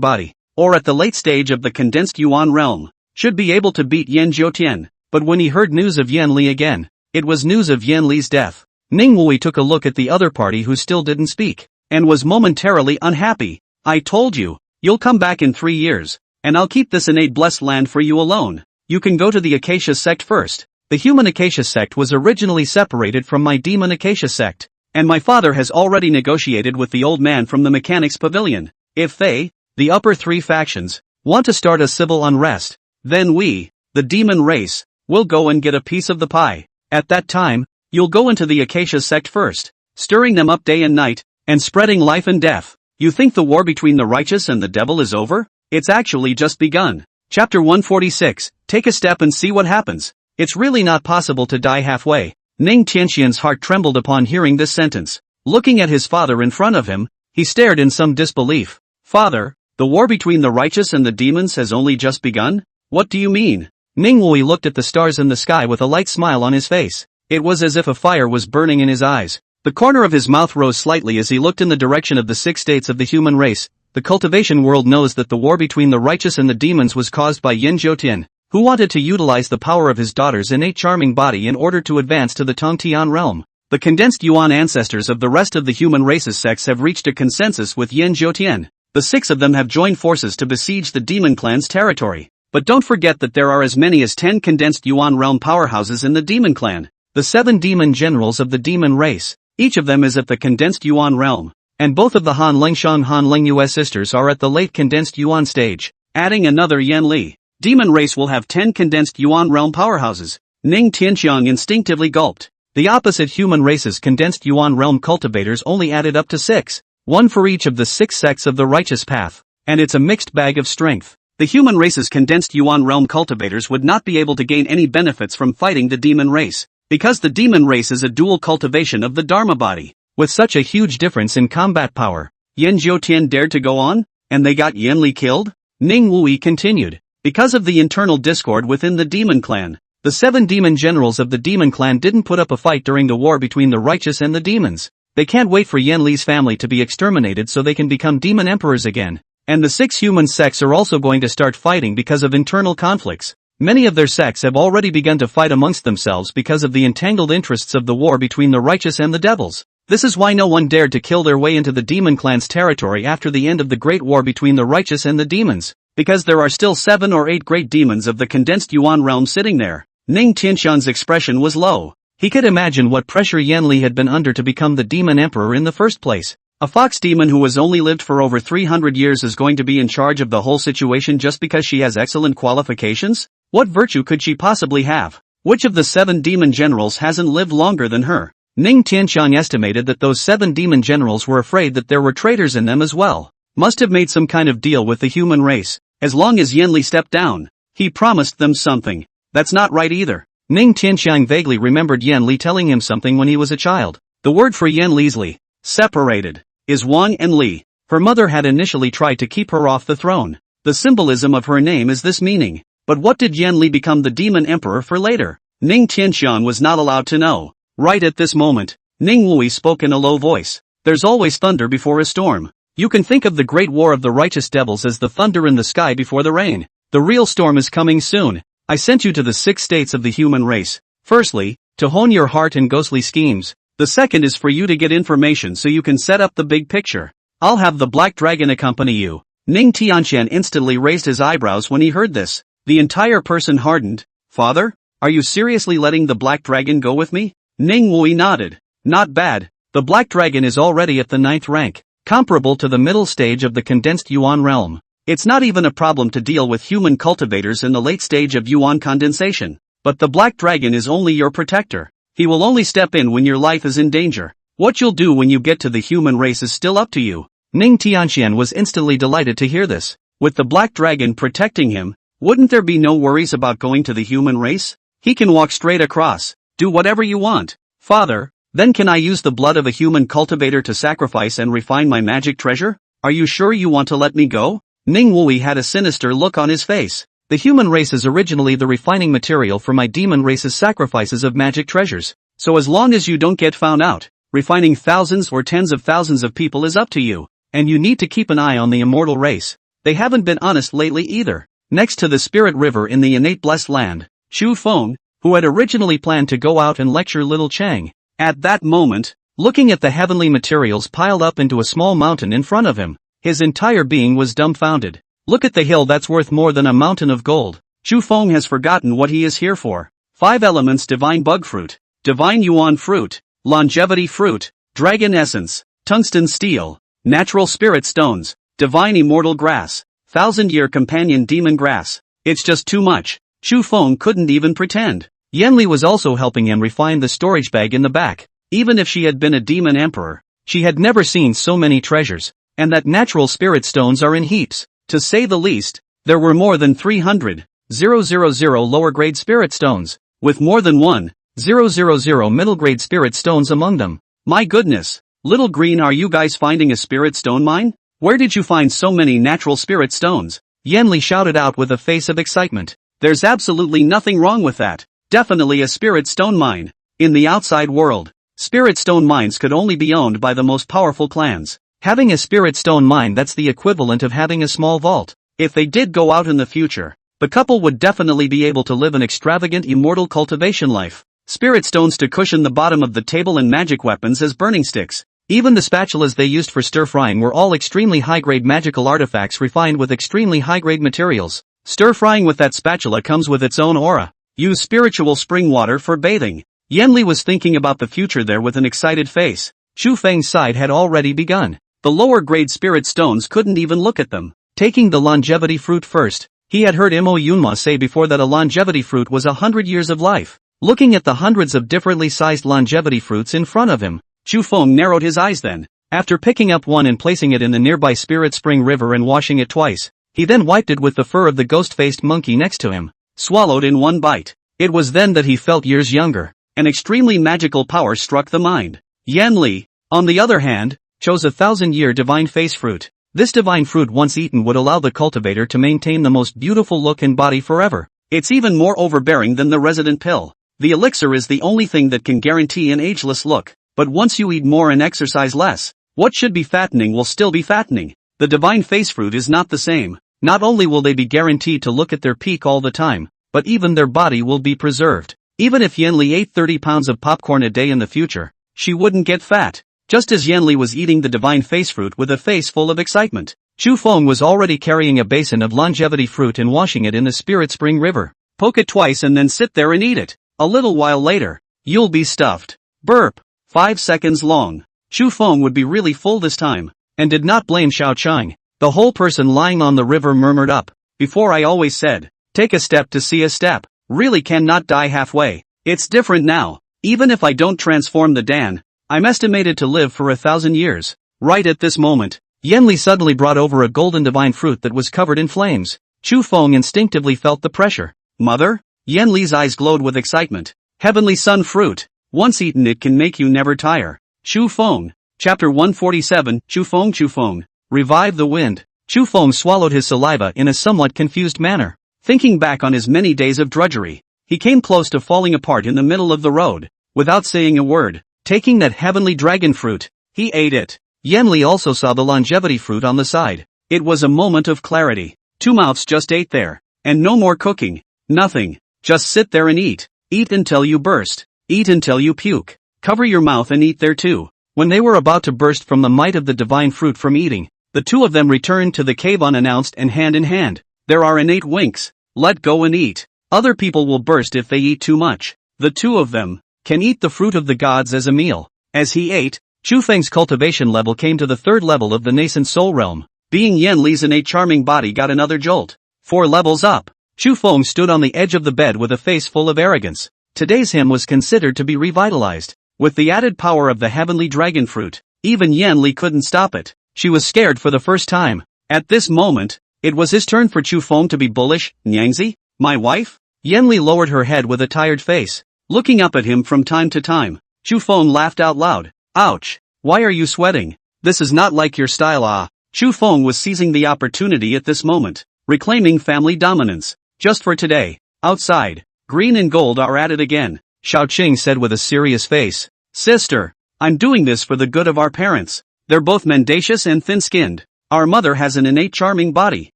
Speaker 1: body, or at the late stage of the condensed yuan realm, should be able to beat Yen Jiutian, but when he heard news of Yanli again, it was news of Yanli's death. Ning Wui took a look at the other party who still didn't speak, and was momentarily unhappy. I told you, you'll come back in 3 years, and I'll keep this innate blessed land for you alone. You can go to the Acacia sect first. The human Acacia sect was originally separated from my demon Acacia sect, and my father has already negotiated with the old man from the mechanics pavilion. If they, the upper 3 factions, want to start a civil unrest, then we, the demon race, will go and get a piece of the pie. At that time, you'll go into the Acacia sect first, stirring them up day and night, and spreading life and death. You think the war between the righteous and the devil is over? It's actually just begun. Chapter 146, Take a step and see what happens. It's really not possible to die halfway. Ning Tianxian's heart trembled upon hearing this sentence. Looking at his father in front of him, he stared in some disbelief. Father, the war between the righteous and the demons has only just begun? What do you mean? Ning Wui looked at the stars in the sky with a light smile on his face. It was as if a fire was burning in his eyes. The corner of his mouth rose slightly as he looked in the direction of the 6 states of the human race. The cultivation world knows that the war between the righteous and the demons was caused by Yen Jiutian, who wanted to utilize the power of his daughter's innate charming body in order to advance to the Tongtian realm. The condensed Yuan ancestors of the rest of the human race's sects have reached a consensus with Yen Jiutian. The 6 of them have joined forces to besiege the demon clan's territory. But don't forget that there are as many as 10 condensed Yuan realm powerhouses in the demon clan. The 7 demon generals of the demon race, each of them is at the condensed Yuan realm, and both of the Han Lingshang Han Lingyue sisters are at the late condensed Yuan stage. Adding another Yanli, demon race will have 10 condensed Yuan realm powerhouses. Ning Tianxiang instinctively gulped. The opposite human race's condensed Yuan realm cultivators only added up to 6, 1 for each of the 6 sects of the righteous path, and it's a mixed bag of strength. the human race's condensed Yuan realm cultivators would not be able to gain any benefits from fighting the demon race, because the demon race is a dual cultivation of the Dharma body. With such a huge difference in combat power, Yan Zhoutian dared to go on, and they got Yanli killed? Ning Wui continued. Because of the internal discord within the demon clan, the 7 demon generals of the demon clan didn't put up a fight during the war between the righteous and the demons. They can't wait for Yanli's family to be exterminated so they can become demon emperors again. And the 6 human sects are also going to start fighting because of internal conflicts. Many of their sects have already begun to fight amongst themselves because of the entangled interests of the war between the righteous and the devils. This is why no one dared to kill their way into the demon clan's territory after the end of the great war between the righteous and the demons, because there are still 7 or 8 great demons of the condensed Yuan realm sitting there. Ning Tianxian's expression was low. He could imagine what pressure Yanli had been under to become the demon emperor in the first place. A fox demon who has only lived for over 300 years is going to be in charge of the whole situation just because she has excellent qualifications? What virtue could she possibly have? Which of the 7 demon generals hasn't lived longer than her? Ning Tianxiang estimated that those 7 demon generals were afraid that there were traitors in them as well. Must have made some kind of deal with the human race. As long as Yanli stepped down, he promised them something. That's not right either. Ning Tianxiang vaguely remembered Yanli telling him something when he was a child. The word for Yanli's Li, separated, is Wang and Li. Her mother had initially tried to keep her off the throne. The symbolism of her name is this meaning. But what did Yanli become the demon emperor for later? Ning Tianxiang was not allowed to know. Right at this moment, Ning Wui spoke in a low voice. There's always thunder before a storm. You can think of the great war of the righteous devils as the thunder in the sky before the rain. The real storm is coming soon. I sent you to the 6 states of the human race. Firstly, to hone your heart in ghostly schemes. The second is for you to get information so you can set up the big picture. I'll have the black dragon accompany you. Ning Tianxian instantly raised his eyebrows when he heard this. The entire person hardened. Father, are you seriously letting the black dragon go with me? Ning Wui nodded. Not bad. The black dragon is already at the 9th rank, comparable to the middle stage of the condensed Yuan realm. It's not even a problem to deal with human cultivators in the late stage of Yuan condensation. But the black dragon is only your protector. He will only step in when your life is in danger. What you'll do when you get to the human race is still up to you. Ning Tianxian was instantly delighted to hear this. With the black dragon protecting him, wouldn't there be no worries about going to the human race? He can walk straight across. Do whatever you want. Father, then can I use the blood of a human cultivator to sacrifice and refine my magic treasure? Are you sure you want to let me go? Ning Wui had a sinister look on his face. The human race is originally the refining material for my demon race's sacrifices of magic treasures. So as long as you don't get found out, refining thousands or tens of thousands of people is up to you. And you need to keep an eye on the immortal race. They haven't been honest lately either. Next to the spirit river in the innate blessed land, Chu Feng, who had originally planned to go out and lecture little Chang, at that moment, looking at the heavenly materials piled up into a small mountain in front of him, his entire being was dumbfounded. Look at the hill that's worth more than a mountain of gold. Chu Feng has forgotten what he is here for. 5 elements: divine bug fruit, divine yuan fruit, longevity fruit, dragon essence, tungsten steel, natural spirit stones, divine immortal grass, 1000-year companion demon grass. It's just too much. Chu Feng couldn't even pretend. Yanli was also helping him refine the storage bag in the back. Even if she had been a demon emperor, she had never seen so many treasures, and that natural spirit stones are in heaps. To say the least, there were more than 300,000 lower grade spirit stones, with more than 1,000 middle grade spirit stones among them. My goodness, Little Green, are you guys finding a spirit stone mine? Where did you find so many natural spirit stones? Yanli shouted out with a face of excitement. There's absolutely nothing wrong with that. Definitely a spirit stone mine. In the outside world, spirit stone mines could only be owned by the most powerful clans. Having a spirit stone mine, that's the equivalent of having a small vault. If they did go out in the future, the couple would definitely be able to live an extravagant immortal cultivation life. Spirit stones to cushion the bottom of the table and magic weapons as burning sticks. Even the spatulas they used for stir-frying were all extremely high-grade magical artifacts refined with extremely high-grade materials. Stir-frying with that spatula comes with its own aura. Use spiritual spring water for bathing. Yanli was thinking about the future there with an excited face. Chu Feng's side had already begun. The lower-grade spirit stones couldn't even look at them. Taking the longevity fruit first, he had heard Imo Yunma say before that a longevity fruit was 100 years of life. Looking at the hundreds of differently sized longevity fruits in front of him, Chu Feng narrowed his eyes then. After picking up one and placing it in the nearby Spirit Spring River and washing it twice, He then wiped it with the fur of the ghost-faced monkey next to him, swallowed in one bite. It was then that he felt years younger. An extremely magical power struck the mind. Yan Li, on the other hand, chose a 1,000-year divine face fruit. This divine fruit once eaten would allow the cultivator to maintain the most beautiful look and body forever. It's even more overbearing than the resident pill. The elixir is the only thing that can guarantee an ageless look, but once you eat more and exercise less, what should be fattening will still be fattening. The divine face fruit is not the same. Not only will they be guaranteed to look at their peak all the time, but even their body will be preserved. Even if Yan Li ate 30 pounds of popcorn a day in the future, she wouldn't get fat. Just as Yan Li was eating the divine face fruit with a face full of excitement, Chu Feng was already carrying a basin of longevity fruit and washing it in the Spirit Spring River. Poke it twice and then sit there and eat it. A little while later, you'll be stuffed. Burp. 5 seconds long. Chu Feng would be really full this time, and did not blame Xiao Chang. The whole person lying on the river murmured up. Before I always said, take a step to see a step. Really cannot die halfway. It's different now. Even if I don't transform the Dan, I'm estimated to live for 1,000 years. Right at this moment, Yan Li suddenly brought over a golden divine fruit that was covered in flames. Chu Feng instinctively felt the pressure. Mother? Yan Li's eyes glowed with excitement. Heavenly Sun fruit. Once eaten it can make you never tire. Chu Feng. Chapter 147, Chu Feng. Revive the wind. Chu Feng swallowed his saliva in a somewhat confused manner. Thinking back on his many days of drudgery, he came close to falling apart in the middle of the road. Without saying a word, taking that heavenly dragon fruit, he ate it. Yan Li also saw the longevity fruit on the side. It was a moment of clarity. 2 mouths just ate there. And no more cooking. Nothing. Just sit there and eat. Eat until you burst. Eat until you puke. Cover your mouth and eat there too. When they were about to burst from the might of the divine fruit from eating, the two of them returned to the cave unannounced and hand in hand. There are innate winks. Let go and eat. Other people will burst if they eat too much. The two of them can eat the fruit of the gods as a meal. As he ate, Chu Feng's cultivation level came to the 3rd level of the nascent soul realm. Being Yan Li's innate charming body got another jolt. 4 levels up. Chu Feng stood on the edge of the bed with a face full of arrogance. Today's him was considered to be revitalized. With the added power of the heavenly dragon fruit, even Yan Li couldn't stop it. She was scared for the first time. At this moment, it was his turn for Chu Feng to be bullish. Nyangzi? My wife? Yan Li lowered her head with a tired face, looking up at him from time to time. Chu Feng laughed out loud. Ouch. Why are you sweating? This is not like your style. Ah. Chu Feng was seizing the opportunity at this moment, reclaiming family dominance. Just for today. Outside, green and gold are at it again. Xiao Qing said with a serious face. Sister, I'm doing this for the good of our parents. They're both mendacious and thin-skinned. Our mother has an innate charming body.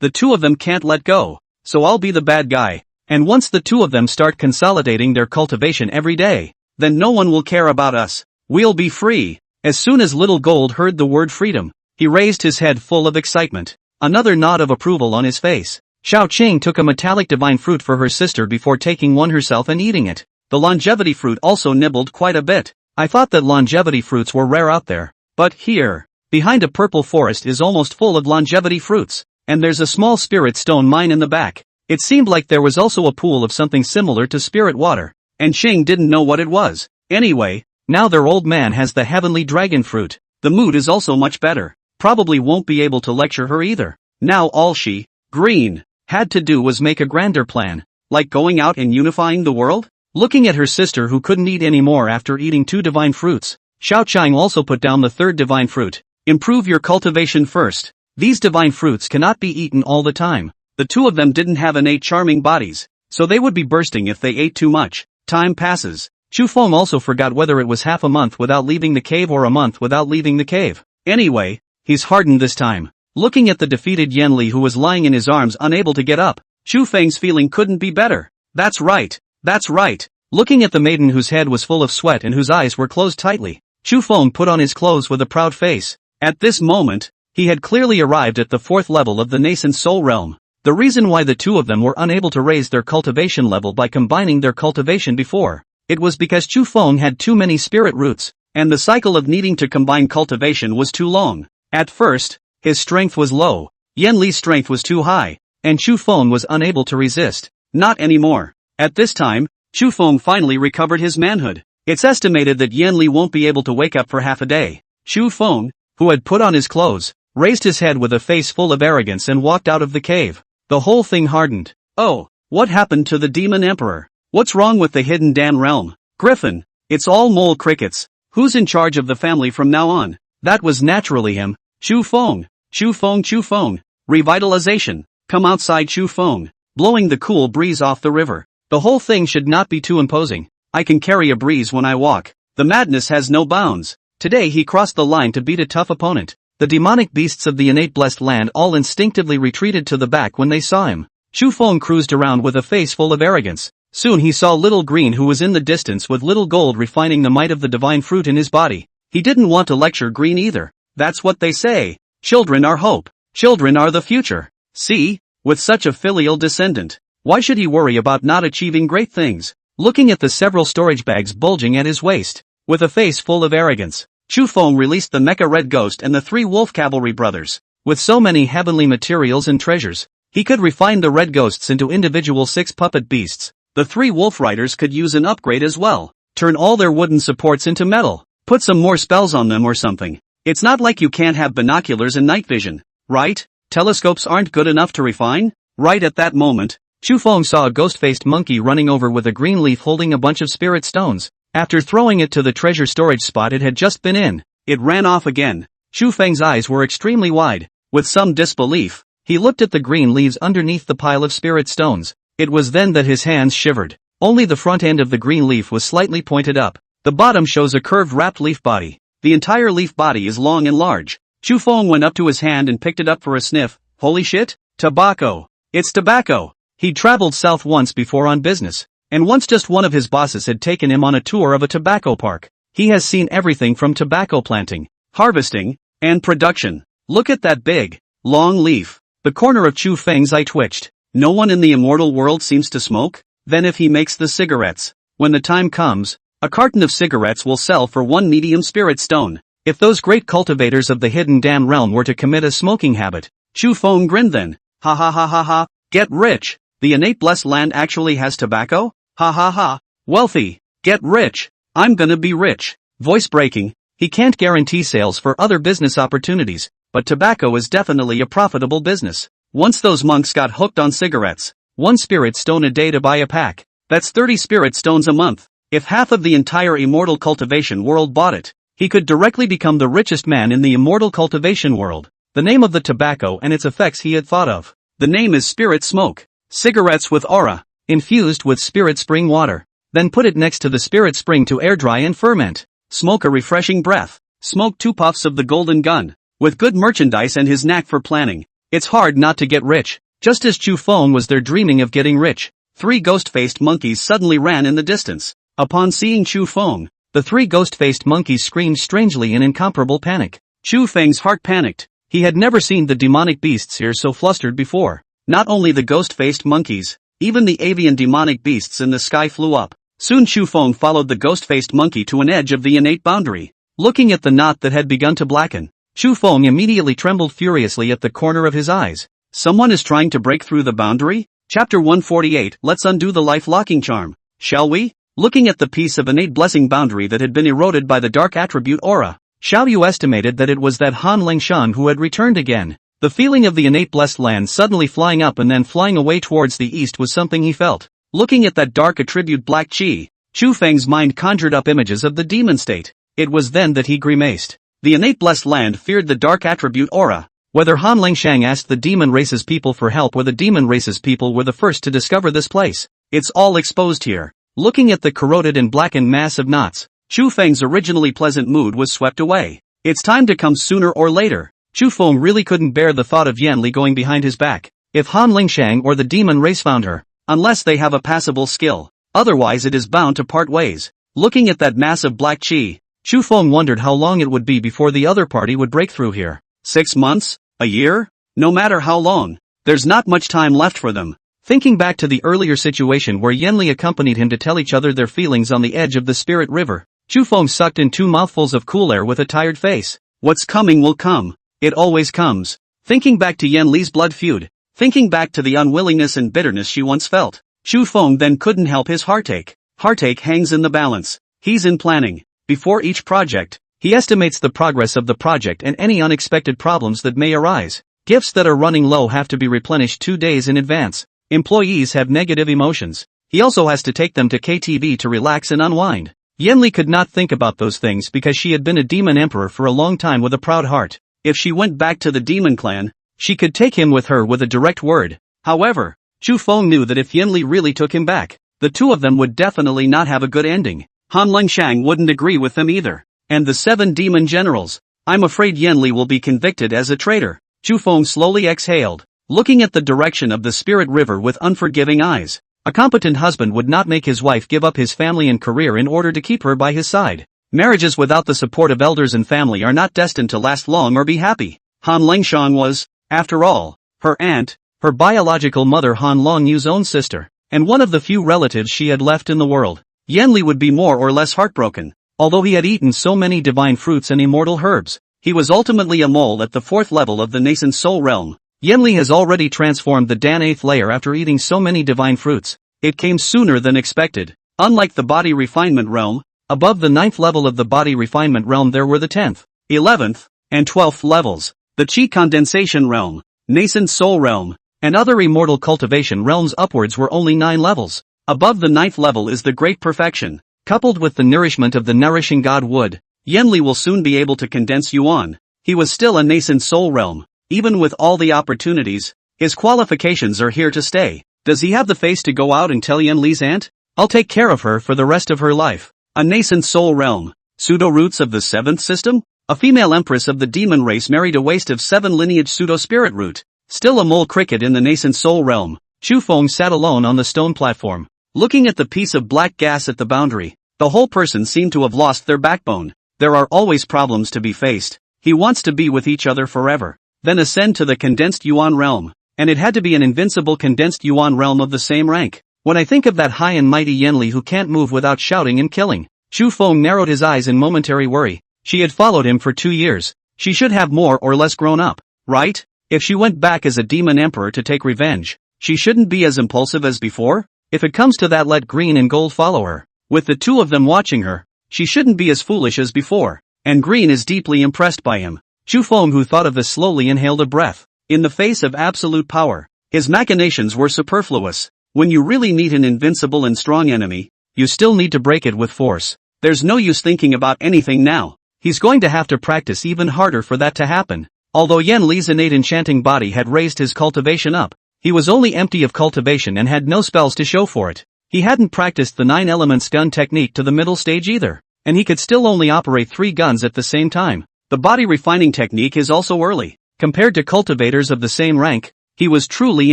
Speaker 1: The two of them can't let go. So I'll be the bad guy. And once the two of them start consolidating their cultivation every day, then no one will care about us. We'll be free. As soon as Little Gold heard the word freedom, he raised his head full of excitement. Another nod of approval on his face. Xiao Qing took a metallic divine fruit for her sister before taking one herself and eating it. The longevity fruit also nibbled quite a bit. I thought that longevity fruits were rare out there. But here, behind a purple forest is almost full of longevity fruits. And there's a small spirit stone mine in the back. It seemed like there was also a pool of something similar to spirit water. And Qing didn't know what it was. Anyway, now their old man has the heavenly dragon fruit. The mood is also much better. Probably won't be able to lecture her either. Now all she, Green, had to do was make a grander plan, like going out and unifying the world? Looking at her sister who couldn't eat anymore after eating 2 divine fruits, Xiao Chang also put down the 3rd divine fruit. Improve your cultivation first. These divine fruits cannot be eaten all the time. The two of them didn't have innate charming bodies, so they would be bursting if they ate too much. Time passes. Chu Feng also forgot whether it was half a month without leaving the cave or a month without leaving the cave. Anyway, he's hardened this time. Looking at the defeated Yan Li who was lying in his arms unable to get up, Chu Feng's feeling couldn't be better. That's right. That's right. Looking at the maiden whose head was full of sweat and whose eyes were closed tightly, Chu Feng put on his clothes with a proud face. At this moment, he had clearly arrived at the 4th level of the nascent soul realm. The reason why the two of them were unable to raise their cultivation level by combining their cultivation before, it was because Chu Feng had too many spirit roots, and the cycle of needing to combine cultivation was too long. At first, his strength was low, Yan Li's strength was too high, and Chu Feng was unable to resist. Not anymore. At this time, Chu Feng finally recovered his manhood. It's estimated that Yan Li won't be able to wake up for half a day. Chu Feng, who had put on his clothes, raised his head with a face full of arrogance and walked out of the cave. The whole thing hardened. Oh, what happened to the demon emperor? What's wrong with the hidden Dan realm? Griffin, it's all mole crickets. Who's in charge of the family from now on? That was naturally him. Chu Feng. Chu Feng, Chu Feng. Revitalization. Come outside, Chu Feng. Blowing the cool breeze off the river. The whole thing should not be too imposing. I can carry a breeze when I walk. The madness has no bounds. Today he crossed the line to beat a tough opponent. The demonic beasts of the innate blessed land all instinctively retreated to the back when they saw him. Chu Feng cruised around with a face full of arrogance. Soon he saw Little Green, who was in the distance with Little Gold refining the might of the divine fruit in his body. He didn't want to lecture Green either. That's what they say. Children are hope. Children are the future. See? With such a filial descendant, why should he worry about not achieving great things? Looking at the several storage bags bulging at his waist, with a face full of arrogance, Chu Feng released the Mecha Red Ghost and the 3 Wolf Cavalry brothers. With so many heavenly materials and treasures, he could refine the Red Ghosts into individual 6 puppet beasts. The 3 Wolf Riders could use an upgrade as well. Turn all their wooden supports into metal. Put some more spells on them or something. It's not like you can't have binoculars and night vision, right? Telescopes aren't good enough to refine? Right at that moment, Chu Feng saw a ghost-faced monkey running over with a green leaf holding a bunch of spirit stones. After throwing it to the treasure storage spot it had just been in, it ran off again. Chu Feng's eyes were extremely wide. With some disbelief, he looked at the green leaves underneath the pile of spirit stones. It was then that his hands shivered. Only the front end of the green leaf was slightly pointed up. The bottom shows a curved wrapped leaf body. The entire leaf body is long and large. Chu Feng went up to his hand and picked it up for a sniff. Holy shit, tobacco. It's tobacco. He'd traveled south once before on business, and once just one of his bosses had taken him on a tour of a tobacco park. He has seen everything from tobacco planting, harvesting, and production. Look at that big, long leaf. The corner of Chu Feng's eye twitched. No one in the immortal world seems to smoke? Then if he makes the cigarettes, when the time comes, a carton of cigarettes will sell for 1 medium spirit stone. If those great cultivators of the hidden Dan realm were to commit a smoking habit, Chu Feng grinned then. Ha ha ha ha ha, get rich. The innate blessed land actually has tobacco? Ha ha ha. Wealthy. Get rich. I'm gonna be rich. Voice breaking. He can't guarantee sales for other business opportunities, but tobacco is definitely a profitable business. Once those monks got hooked on cigarettes, 1 spirit stone a day to buy a pack. That's 30 spirit stones a month. If half of the entire immortal cultivation world bought it, he could directly become the richest man in the immortal cultivation world. The name of the tobacco and its effects he had thought of. The name is Spirit Smoke. Cigarettes with aura, infused with spirit spring water. Then put it next to the spirit spring to air dry and ferment. Smoke a refreshing breath. Smoke 2 puffs of the golden gun. With good merchandise and his knack for planning, it's hard not to get rich. Just as Chu Feng was there dreaming of getting rich, 3 ghost-faced monkeys suddenly ran in the distance. Upon seeing Chu Feng, the 3 ghost-faced monkeys screamed strangely in incomparable panic. Chu Feng's heart panicked. He had never seen the demonic beasts here so flustered before. Not only the ghost-faced monkeys, even the avian demonic beasts in the sky flew up. Soon Chu Feng followed the ghost-faced monkey to an edge of the innate boundary. Looking at the knot that had begun to blacken, Chu Feng immediately trembled furiously at the corner of his eyes. Someone is trying to break through the boundary? Chapter 148. Let's undo the life-locking charm, shall we? Looking at the piece of innate blessing boundary that had been eroded by the dark attribute aura, Xiao Yu estimated that it was that Han Lingshan who had returned again. The feeling of the innate blessed land suddenly flying up and then flying away towards the east was something he felt. Looking at that dark attribute black chi, Chu Feng's mind conjured up images of the demon state. It was then that he grimaced. The innate blessed land feared the dark attribute aura. Whether Han Lingshang asked the demon race's people for help or the demon race's people were the first to discover this place, it's all exposed here. Looking at the corroded and blackened mass of knots, Chu Feng's originally pleasant mood was swept away. It's time to come sooner or later. Chu Feng really couldn't bear the thought of Yan Li going behind his back. If Han Lingshang or the demon race found her, unless they have a passable skill, otherwise it is bound to part ways. Looking at that mass of black chi, Chu Feng wondered how long it would be before the other party would break through here. 6 months? A year? No matter how long, there's not much time left for them. Thinking back to the earlier situation where Yan Li accompanied him to tell each other their feelings on the edge of the spirit river, Chu Feng sucked in 2 mouthfuls of cool air with a tired face. What's coming will come. It always comes. Thinking back to Yan Li's blood feud, thinking back to the unwillingness and bitterness she once felt, Chu Feng then couldn't help his heartache. Heartache hangs in the balance. He's in planning. Before each project, He estimates the progress of the project and any unexpected problems that may arise. Gifts that are running low have to be replenished 2 days in advance. Employees have negative emotions. He also has to take them to KTV to relax and unwind. Yenli could not think about those things because she had been a demon emperor for a long time with a proud heart. If she went back to the demon clan, she could take him with her with a direct word. However, Chu Feng knew that if Yenli really took him back, the two of them would definitely not have a good ending. Han Lingshang wouldn't agree with them either. And the 7 demon generals. I'm afraid Yenli will be convicted as a traitor. Chu Feng slowly exhaled, looking at the direction of the spirit river with unforgiving eyes. A competent husband would not make his wife give up his family and career in order to keep her by his side. Marriages without the support of elders and family are not destined to last long or be happy. Han Lingshang was, after all, her aunt, her biological mother Han Longyu's own sister, and one of the few relatives she had left in the world. Yenli would be more or less heartbroken. Although he had eaten so many divine fruits and immortal herbs, he was ultimately a mole at the 4th level of the nascent soul realm. Yenli has already transformed the Dan 8th layer after eating so many divine fruits. It came sooner than expected. Unlike the body refinement realm, above the 9th level of the body refinement realm there were the 10th, 11th, and 12th levels. The Qi condensation realm, nascent soul realm, and other immortal cultivation realms upwards were only 9 levels. Above the 9th level is the great perfection. Coupled with the nourishment of the nourishing god wood, Yenli will soon be able to condense Yuan. He was still a nascent soul realm. Even with all the opportunities, his qualifications are here to stay. Does he have the face to go out and tell Yenli's aunt? I'll take care of her for the rest of her life. A nascent soul realm. Pseudo-roots of the 7th system? A female empress of the demon race married a waste of 7 lineage pseudo-spirit root. Still a mole cricket in the nascent soul realm. Chu Feng sat alone on the stone platform, looking at the piece of black gas at the boundary. The whole person seemed to have lost their backbone. There are always problems to be faced. He wants to be with each other forever. Then ascend to the condensed Yuan realm. And it had to be an invincible condensed Yuan realm of the same rank. When I think of that high and mighty Yenli who can't move without shouting and killing. Chu Feng narrowed his eyes in momentary worry. She had followed him for 2 years. She should have more or less grown up, right? If she went back as a demon emperor to take revenge, she shouldn't be as impulsive as before? If it comes to that, let Green and Gold follow her. With the two of them watching her, she shouldn't be as foolish as before. And Green is deeply impressed by him. Chu Feng, who thought of this, slowly inhaled a breath. In the face of absolute power, his machinations were superfluous. When you really meet an invincible and strong enemy, you still need to break it with force. There's no use thinking about anything now. He's going to have to practice even harder for that to happen. Although Yenli's innate enchanting body had raised his cultivation up, he was only empty of cultivation and had no spells to show for it. He hadn't practiced the 9 elements gun technique to the middle stage either, and he could still only operate 3 guns at the same time. The body refining technique is also early. Compared to cultivators of the same rank, he was truly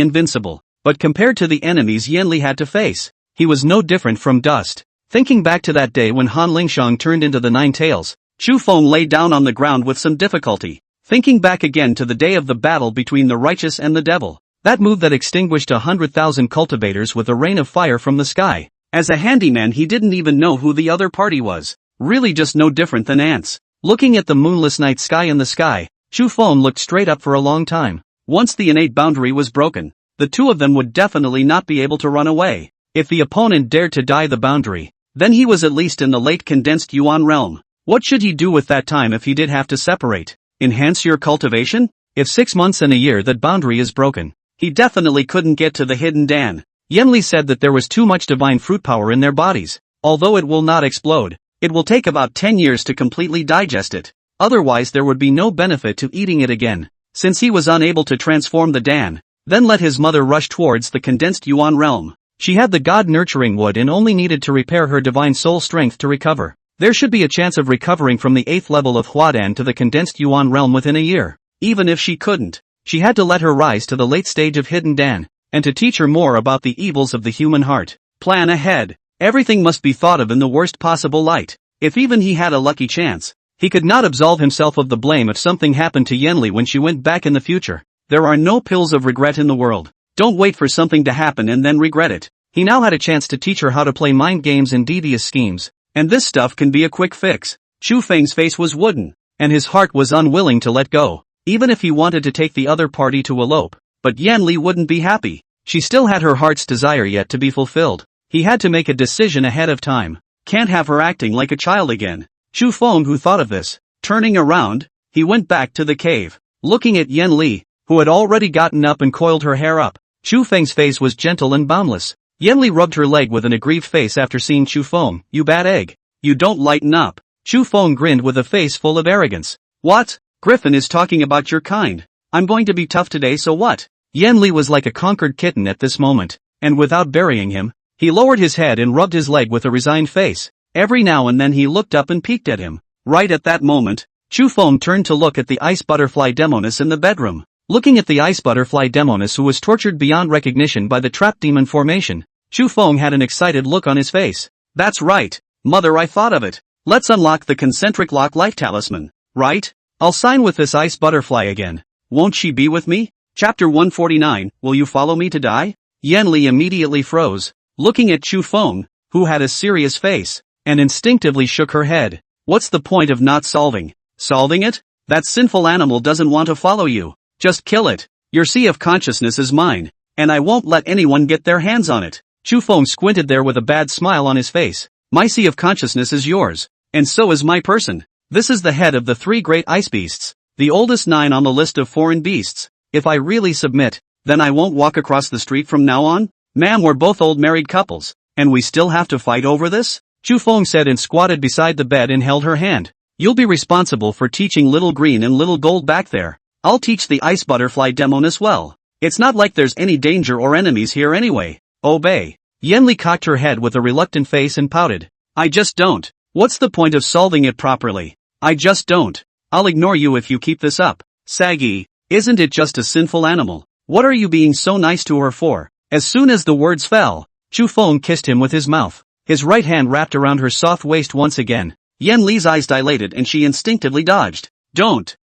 Speaker 1: invincible. But compared to the enemies Yenli had to face, he was no different from dust. Thinking back to that day when Han Lingshang turned into the 9 tails, Chu Feng lay down on the ground with some difficulty. Thinking back again to the day of the battle between the righteous and the devil, that move that extinguished 100,000 cultivators with a rain of fire from the sky. As a handyman, he didn't even know who the other party was. Really just no different than ants. Looking at the moonless night sky in the sky, Chu Feng looked straight up for a long time. Once the innate boundary was broken, the two of them would definitely not be able to run away. If the opponent dared to die the boundary, then he was at least in the late condensed Yuan realm. What should he do with that time if he did have to separate? Enhance your cultivation? If 6 months and a year that boundary is broken, he definitely couldn't get to the hidden Dan. Yenli said that there was too much divine fruit power in their bodies. Although it will not explode, it will take about 10 years to completely digest it. Otherwise there would be no benefit to eating it again. Since he was unable to transform the Dan, then let his mother rush towards the condensed Yuan realm. She had the god-nurturing wood and only needed to repair her divine soul strength to recover. There should be a chance of recovering from the 8th level of Huadan to the condensed Yuan realm within a year. Even if she couldn't, she had to let her rise to the late stage of hidden Dan, and to teach her more about the evils of the human heart. Plan ahead. Everything must be thought of in the worst possible light. If even he had a lucky chance, he could not absolve himself of the blame if something happened to Yenli when she went back in the future. There are no pills of regret in the world. Don't wait for something to happen and then regret it. He now had a chance to teach her how to play mind games and devious schemes. And this stuff can be a quick fix. Chu Feng's face was wooden, and his heart was unwilling to let go, even if he wanted to take the other party to elope. But Yenli wouldn't be happy. She still had her heart's desire yet to be fulfilled. He had to make a decision ahead of time. Can't have her acting like a child again. Chu Feng, who thought of this, turning around, he went back to the cave, looking at Yen Li, who had already gotten up and coiled her hair up. Chu Feng's face was gentle and boundless. Yen Li rubbed her leg with an aggrieved face after seeing Chu Feng. You bad egg. You don't lighten up. Chu Feng grinned with a face full of arrogance. What? Griffin is talking about your kind. I'm going to be tough today, so what? Yen Li was like a conquered kitten at this moment, and without burying him, he lowered his head and rubbed his leg with a resigned face. Every now and then he looked up and peeked at him. Right at that moment, Chu Feng turned to look at the ice butterfly demoness in the bedroom. Looking at the ice butterfly demoness who was tortured beyond recognition by the trap demon formation, Chu Feng had an excited look on his face. That's right, mother, I thought of it. Let's unlock the concentric lock life talisman, right? I'll sign with this ice butterfly again. Won't she be with me? Chapter 149, Will you follow me to die? Yen Li immediately froze, looking at Chu Feng, who had a serious face, and instinctively shook her head. What's the point of not solving it? That sinful animal doesn't want to follow you. Just kill it. Your sea of consciousness is mine, and I won't let anyone get their hands on it. Chu Feng squinted there with a bad smile on his face. My sea of consciousness is yours, and so is my person. This is the head of the 3 great ice beasts, the oldest 9 on the list of foreign beasts. If I really submit, then I won't walk across the street from now on? Ma'am, we're both old married couples, and we still have to fight over this? Chu Feng said and squatted beside the bed and held her hand. You'll be responsible for teaching little green and little gold back there. I'll teach the ice butterfly demoness well. It's not like there's any danger or enemies here anyway. Obey. Yen Li cocked her head with a reluctant face and pouted. I just don't. What's the point of solving it properly? I just don't. I'll ignore you if you keep this up. Saggy, isn't it just a sinful animal? What are you being so nice to her for? As soon as the words fell, Chu Feng kissed him with his mouth. His right hand wrapped around her soft waist once again. Yen Li's eyes dilated and she instinctively dodged. Don't.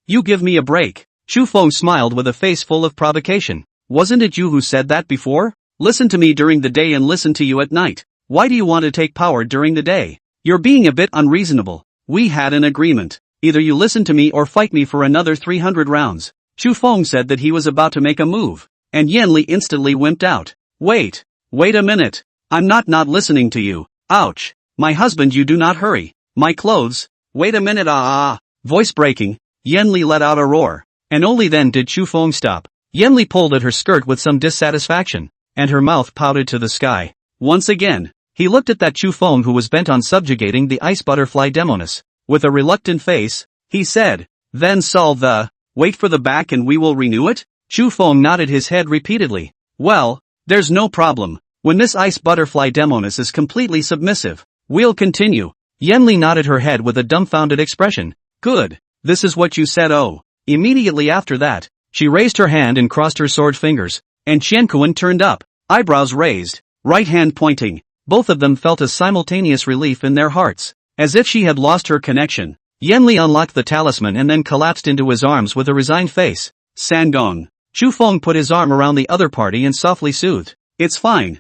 Speaker 1: You give me a break. Chu Feng smiled with a face full of provocation. Wasn't it you who said that before? Listen to me during the day and listen to you at night. Why do you want to take power during the day? You're being a bit unreasonable. We had an agreement. Either you listen to me or fight me for another 300 rounds. Chu Feng said that he was about to make a move, and Yen Li instantly wimped out. Wait a minute. I'm not listening to you. Ouch. My husband, you do not hurry. My clothes. Wait a minute, Voice breaking, Yen Li let out a roar, and only then did Chu Feng stop. Yen Li pulled at her skirt with some dissatisfaction, and her mouth pouted to the sky. Once again, he looked at that Chu Feng who was bent on subjugating the ice butterfly demoness. With a reluctant face, he said, then solve the, wait for the back and we will renew it? Chu Feng nodded his head repeatedly. Well, there's no problem. When this ice butterfly demoness is completely submissive, we'll continue. Yen Li nodded her head with a dumbfounded expression. Good. This is what you said. Oh. Immediately after that, she raised her hand and crossed her sword fingers, and Qian Kuan turned up, eyebrows raised, right hand pointing. Both of them felt a simultaneous relief in their hearts, as if she had lost her connection. Yen Li unlocked the talisman and then collapsed into his arms with a resigned face. Sangong. Chu Feng put his arm around the other party and softly soothed. It's fine.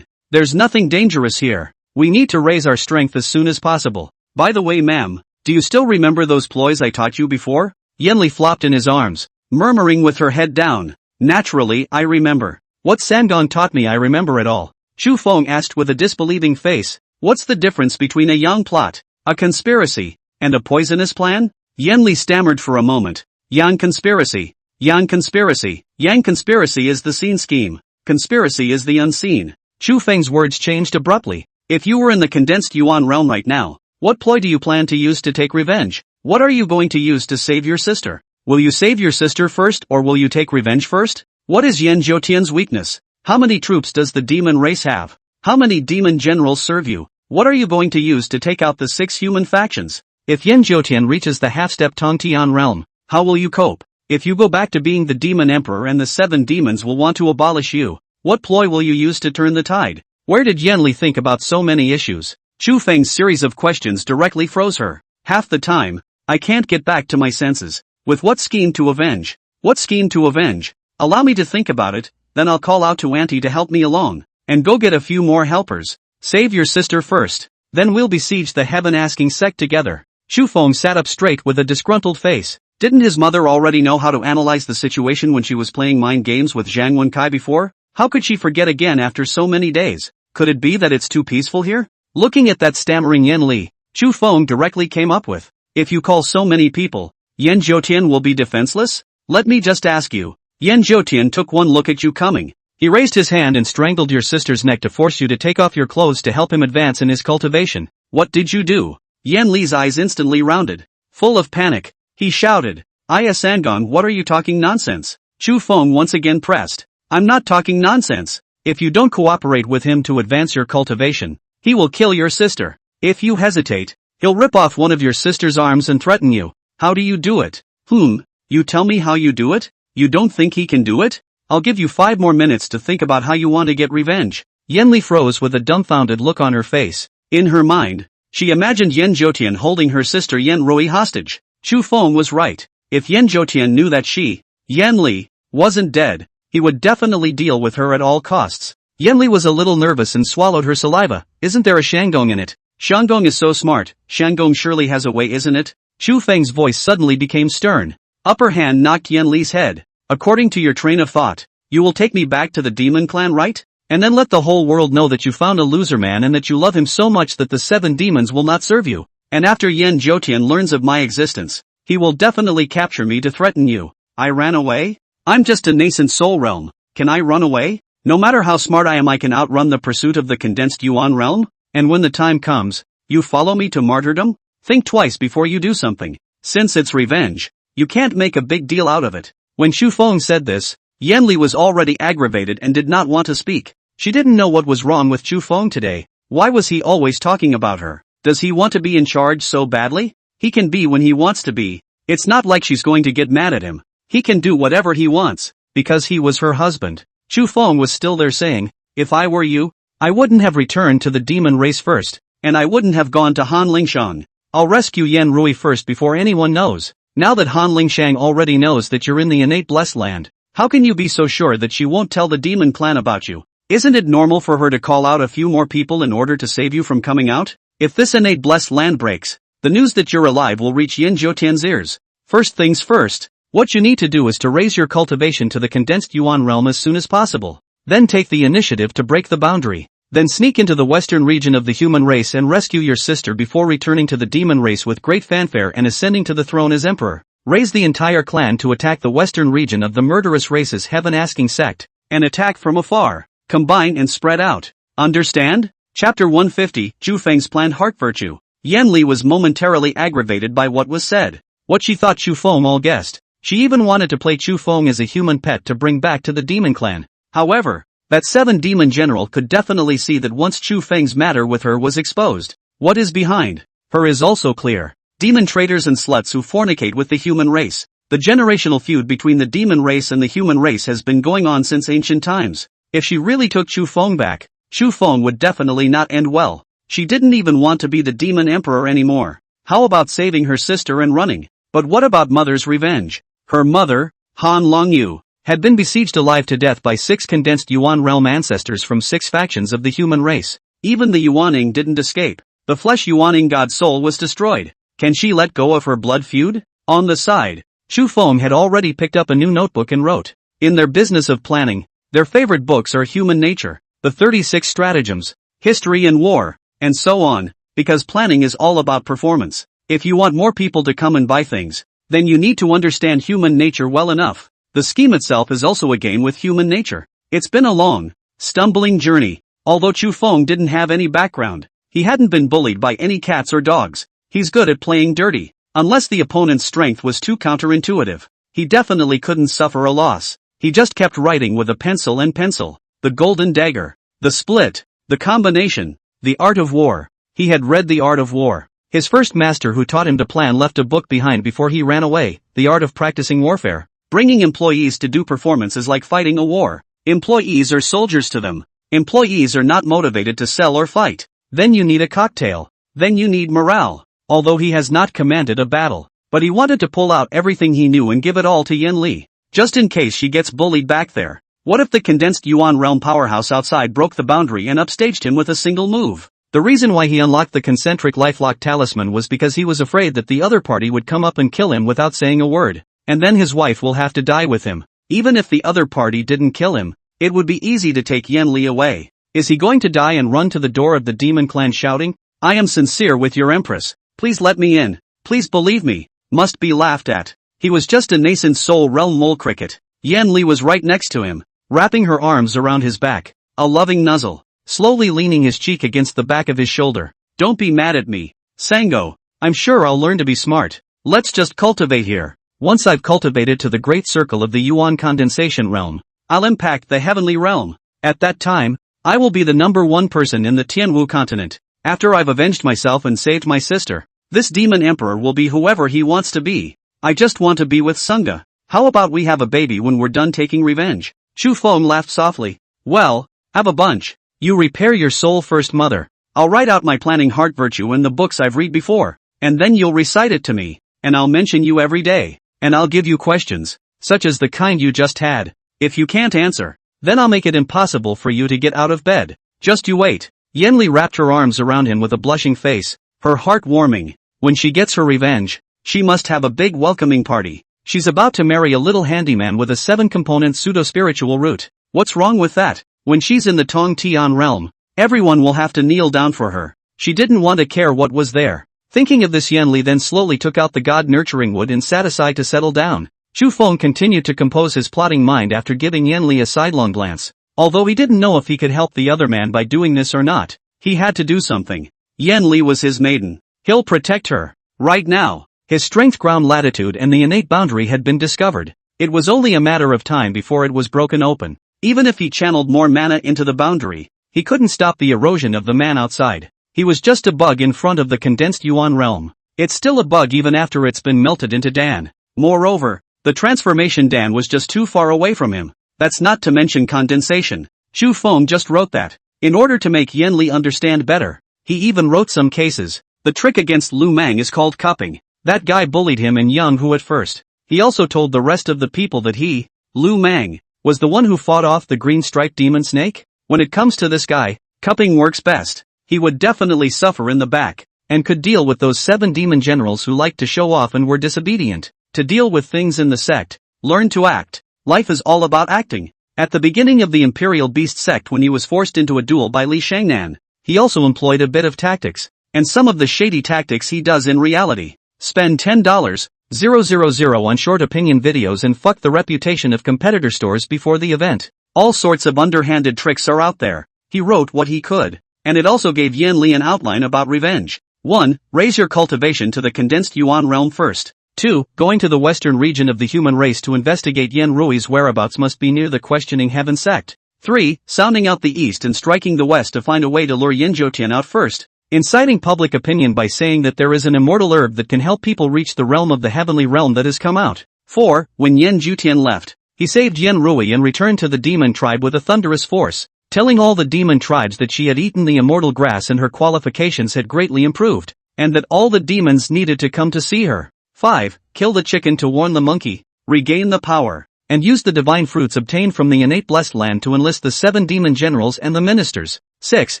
Speaker 1: There's nothing dangerous here. We need to raise our strength as soon as possible. By the way, ma'am, do you still remember those ploys I taught you before? Yen Li flopped in his arms, murmuring with her head down. Naturally, I remember. What Sangong taught me, I remember it all. Chu Feng asked with a disbelieving face. What's the difference between a yang plot, a conspiracy, and a poisonous plan? Yen Li stammered for a moment. Yang conspiracy is the seen scheme. Conspiracy is the unseen. Chu Feng's words changed abruptly. If you were in the condensed Yuan realm right now, what ploy do you plan to use to take revenge? What are you going to use to save your sister? Will you save your sister first or will you take revenge first? What is Yan Zhoutian's weakness? How many troops does the demon race have? How many demon generals serve you? What are you going to use to take out the 6 human factions? If Yan Zhoutian reaches the half-step Tongtian realm, how will you cope? If you go back to being the demon emperor and the 7 demons will want to abolish you, what ploy will you use to turn the tide? Where did Yen Li think about so many issues? Chu Feng's series of questions directly froze her. Half the time, I can't get back to my senses. With what scheme to avenge? What scheme to avenge? Allow me to think about it, then I'll call out to Auntie to help me along, and go get a few more helpers. Save your sister first, then we'll besiege the heaven-asking sect together. Chu Feng sat up straight with a disgruntled face. Didn't his mother already know how to analyze the situation when she was playing mind games with Zhang Wenkai before? How could she forget again after so many days? Could it be that it's too peaceful here? Looking at that stammering Yen Li, Chu Feng directly came up with. If you call so many people, Yan Zhoutian will be defenseless? Let me just ask you. Yan Zhoutian took one look at you coming. He raised his hand and strangled your sister's neck to force you to take off your clothes to help him advance in his cultivation. What did you do? Yan Li's eyes instantly rounded. Full of panic, he shouted. Iya Sangong, what are you talking nonsense? Chu Feng once again pressed. I'm not talking nonsense. If you don't cooperate with him to advance your cultivation, he will kill your sister. If you hesitate, he'll rip off one of your sister's arms and threaten you. How do you do it? You tell me how you do it? You don't think he can do it? I'll give you 5 more minutes to think about how you want to get revenge. Yan Li froze with a dumbfounded look on her face. In her mind, she imagined Yan Zhoutian holding her sister Yan Rui hostage. Chu Feng was right. If Yan Zhoutian knew that she, Yan Li, wasn't dead, he would definitely deal with her at all costs. Yan Li was a little nervous and swallowed her saliva. Isn't there a Shangong in it? Shangong is so smart. Shangong surely has a way, isn't it? Chu Feng's voice suddenly became stern. Upper hand knocked Yan Li's head. According to your train of thought, you will take me back to the demon clan, right? And then let the whole world know that you found a loser man and that you love him so much that the 7 demons will not serve you. And after Yan Zhoutian learns of my existence, he will definitely capture me to threaten you. I ran away? I'm just a nascent soul realm. Can I run away? No matter how smart I am, I can outrun the pursuit of the condensed Yuan realm? And when the time comes, you follow me to martyrdom? Think twice before you do something. Since it's revenge, you can't make a big deal out of it. When Chu Feng said this, Yan Li was already aggravated and did not want to speak. She didn't know what was wrong with Chu Feng today. Why was he always talking about her? Does he want to be in charge so badly? He can be when he wants to be. It's not like she's going to get mad at him. He can do whatever he wants, because he was her husband. Chu Feng was still there saying, if I were you, I wouldn't have returned to the demon race first, and I wouldn't have gone to Han Lingshang. I'll rescue Yan Rui first before anyone knows. Now that Han Lingshang already knows that you're in the innate blessed land, how can you be so sure that she won't tell the demon clan about you? Isn't it normal for her to call out a few more people in order to save you from coming out? If this innate blessed land breaks, the news that you're alive will reach Yan Zhoutian's ears. First things first, what you need to do is to raise your cultivation to the condensed Yuan realm as soon as possible. Then take the initiative to break the boundary. Then sneak into the western region of the human race and rescue your sister before returning to the demon race with great fanfare and ascending to the throne as emperor. Raise the entire clan to attack the western region of the murderous race's heaven-asking sect, and attack from afar. Combine and spread out. Understand? Chapter 150, Chu Feng's planned heart virtue. Yan Li was momentarily aggravated by what was said. What she thought Chu Feng all guessed. She even wanted to play Chu Feng as a human pet to bring back to the demon clan. However, that 7 demon general could definitely see that once Chu Feng's matter with her was exposed, what is behind her is also clear. Demon traitors and sluts who fornicate with the human race. The generational feud between the demon race and the human race has been going on since ancient times. If she really took Chu Feng back, Chu Feng would definitely not end well. She didn't even want to be the demon emperor anymore. How about saving her sister and running? But what about mother's revenge? Her mother, Han Longyu, had been besieged alive to death by 6 condensed Yuan realm ancestors from 6 factions of the human race. Even the Yuaning didn't escape. The flesh Yuaning god soul was destroyed. Can she let go of her blood feud? On the side, Chu Feng had already picked up a new notebook and wrote. In their business of planning, their favorite books are Human Nature, the 36 Stratagems, History and War, and so on, because planning is all about performance. If you want more people to come and buy things, then you need to understand human nature well enough. The scheme itself is also a game with human nature. It's been a long, stumbling journey. Although Chu Feng didn't have any background, he hadn't been bullied by any cats or dogs. He's good at playing dirty. Unless the opponent's strength was too counterintuitive, he definitely couldn't suffer a loss. He just kept writing with a pencil and pencil. The golden dagger, the split, the combination, the art of war. He had read The Art of War. His first master who taught him to plan left a book behind before he ran away, The Art of Practicing Warfare. Bringing employees to do performance is like fighting a war. Employees are soldiers to them. Employees are not motivated to sell or fight. Then you need a cocktail. Then you need morale. Although he has not commanded a battle, but he wanted to pull out everything he knew and give it all to Yan Li, just in case she gets bullied back there. What if the condensed Yuan realm powerhouse outside broke the boundary and upstaged him with a single move? The reason why he unlocked the concentric lifelock talisman was because he was afraid that the other party would come up and kill him without saying a word, and then his wife will have to die with him. Even if the other party didn't kill him, it would be easy to take Yan Li away. Is he going to die and run to the door of the demon clan shouting, I am sincere with your empress. Please let me in. Please believe me. Must be laughed at. He was just a nascent soul realm mole cricket. Yan Li was right next to him, wrapping her arms around his back. A loving nuzzle. Slowly leaning his cheek against the back of his shoulder. Don't be mad at me, Sango. I'm sure I'll learn to be smart. Let's just cultivate here. Once I've cultivated to the great circle of the Yuan condensation realm, I'll impact the heavenly realm. At that time, I will be the #1 person in the Tianwu continent. After I've avenged myself and saved my sister, this demon emperor will be whoever he wants to be. I just want to be with Sunga. How about we have a baby when we're done taking revenge? Chu Feng laughed softly. Well, have a bunch. You repair your soul first, mother. I'll write out my planning heart virtue in the books I've read before, and then you'll recite it to me, and I'll mention you every day, and I'll give you questions, such as the kind you just had. If you can't answer, then I'll make it impossible for you to get out of bed. Just you wait. Yanli wrapped her arms around him with a blushing face, her heart warming. When she gets her revenge, she must have a big welcoming party. She's about to marry a little handyman with a 7-component pseudo-spiritual root. What's wrong with that? When she's in the Tong Tian realm, everyone will have to kneel down for her. She didn't want to care what was there. Thinking of this, Yanli then slowly took out the god-nurturing wood and sat aside to settle down. Chu Feng continued to compose his plotting mind after giving Yanli a sidelong glance. Although he didn't know if he could help the other man by doing this or not, he had to do something. Yanli was his maiden. He'll protect her. Right now, his strength, ground latitude and the innate boundary had been discovered. It was only a matter of time before it was broken open. Even if he channeled more mana into the boundary, he couldn't stop the erosion of the man outside. He was just a bug in front of the condensed Yuan realm. It's still a bug even after it's been melted into Dan. Moreover, the transformation Dan was just too far away from him. That's not to mention condensation. Chu Feng just wrote that. In order to make Yanli understand better, he even wrote some cases. The trick against Lu Mang is called cupping. That guy bullied him and Yang Hu at first. He also told the rest of the people that he, Lu Mang, was the one who fought off the green-striped demon snake. When it comes to this guy, cupping works best. He would definitely suffer in the back, and could deal with those 7 demon generals who liked to show off and were disobedient. To deal with things in the sect, learn to act. Life is all about acting. At the beginning of the Imperial Beast sect, when he was forced into a duel by Li Shangnan, he also employed a bit of tactics, and some of the shady tactics he does in reality. Spend $10,000 on short opinion videos and fuck the reputation of competitor stores before the event. All sorts of underhanded tricks are out there. He wrote what he could, and it also gave Yan Li an outline about revenge. 1. Raise your cultivation to the condensed Yuan realm first. 2. Going to the western region of the human race to investigate Yan Rui's whereabouts must be near the questioning heaven sect. 3. Sounding out the east and striking the west to find a way to lure Yin Zhoutian out first. Inciting public opinion by saying that there is an immortal herb that can help people reach the realm of the heavenly realm that has come out. 4. When Yin Zhoutian left, he saved Yan Rui and returned to the demon tribe with a thunderous force, telling all the demon tribes that she had eaten the immortal grass and her qualifications had greatly improved, and that all the demons needed to come to see her. 5. Kill the chicken to warn the monkey, regain the power, and use the divine fruits obtained from the innate blessed land to enlist the 7 demon generals and the ministers. 6.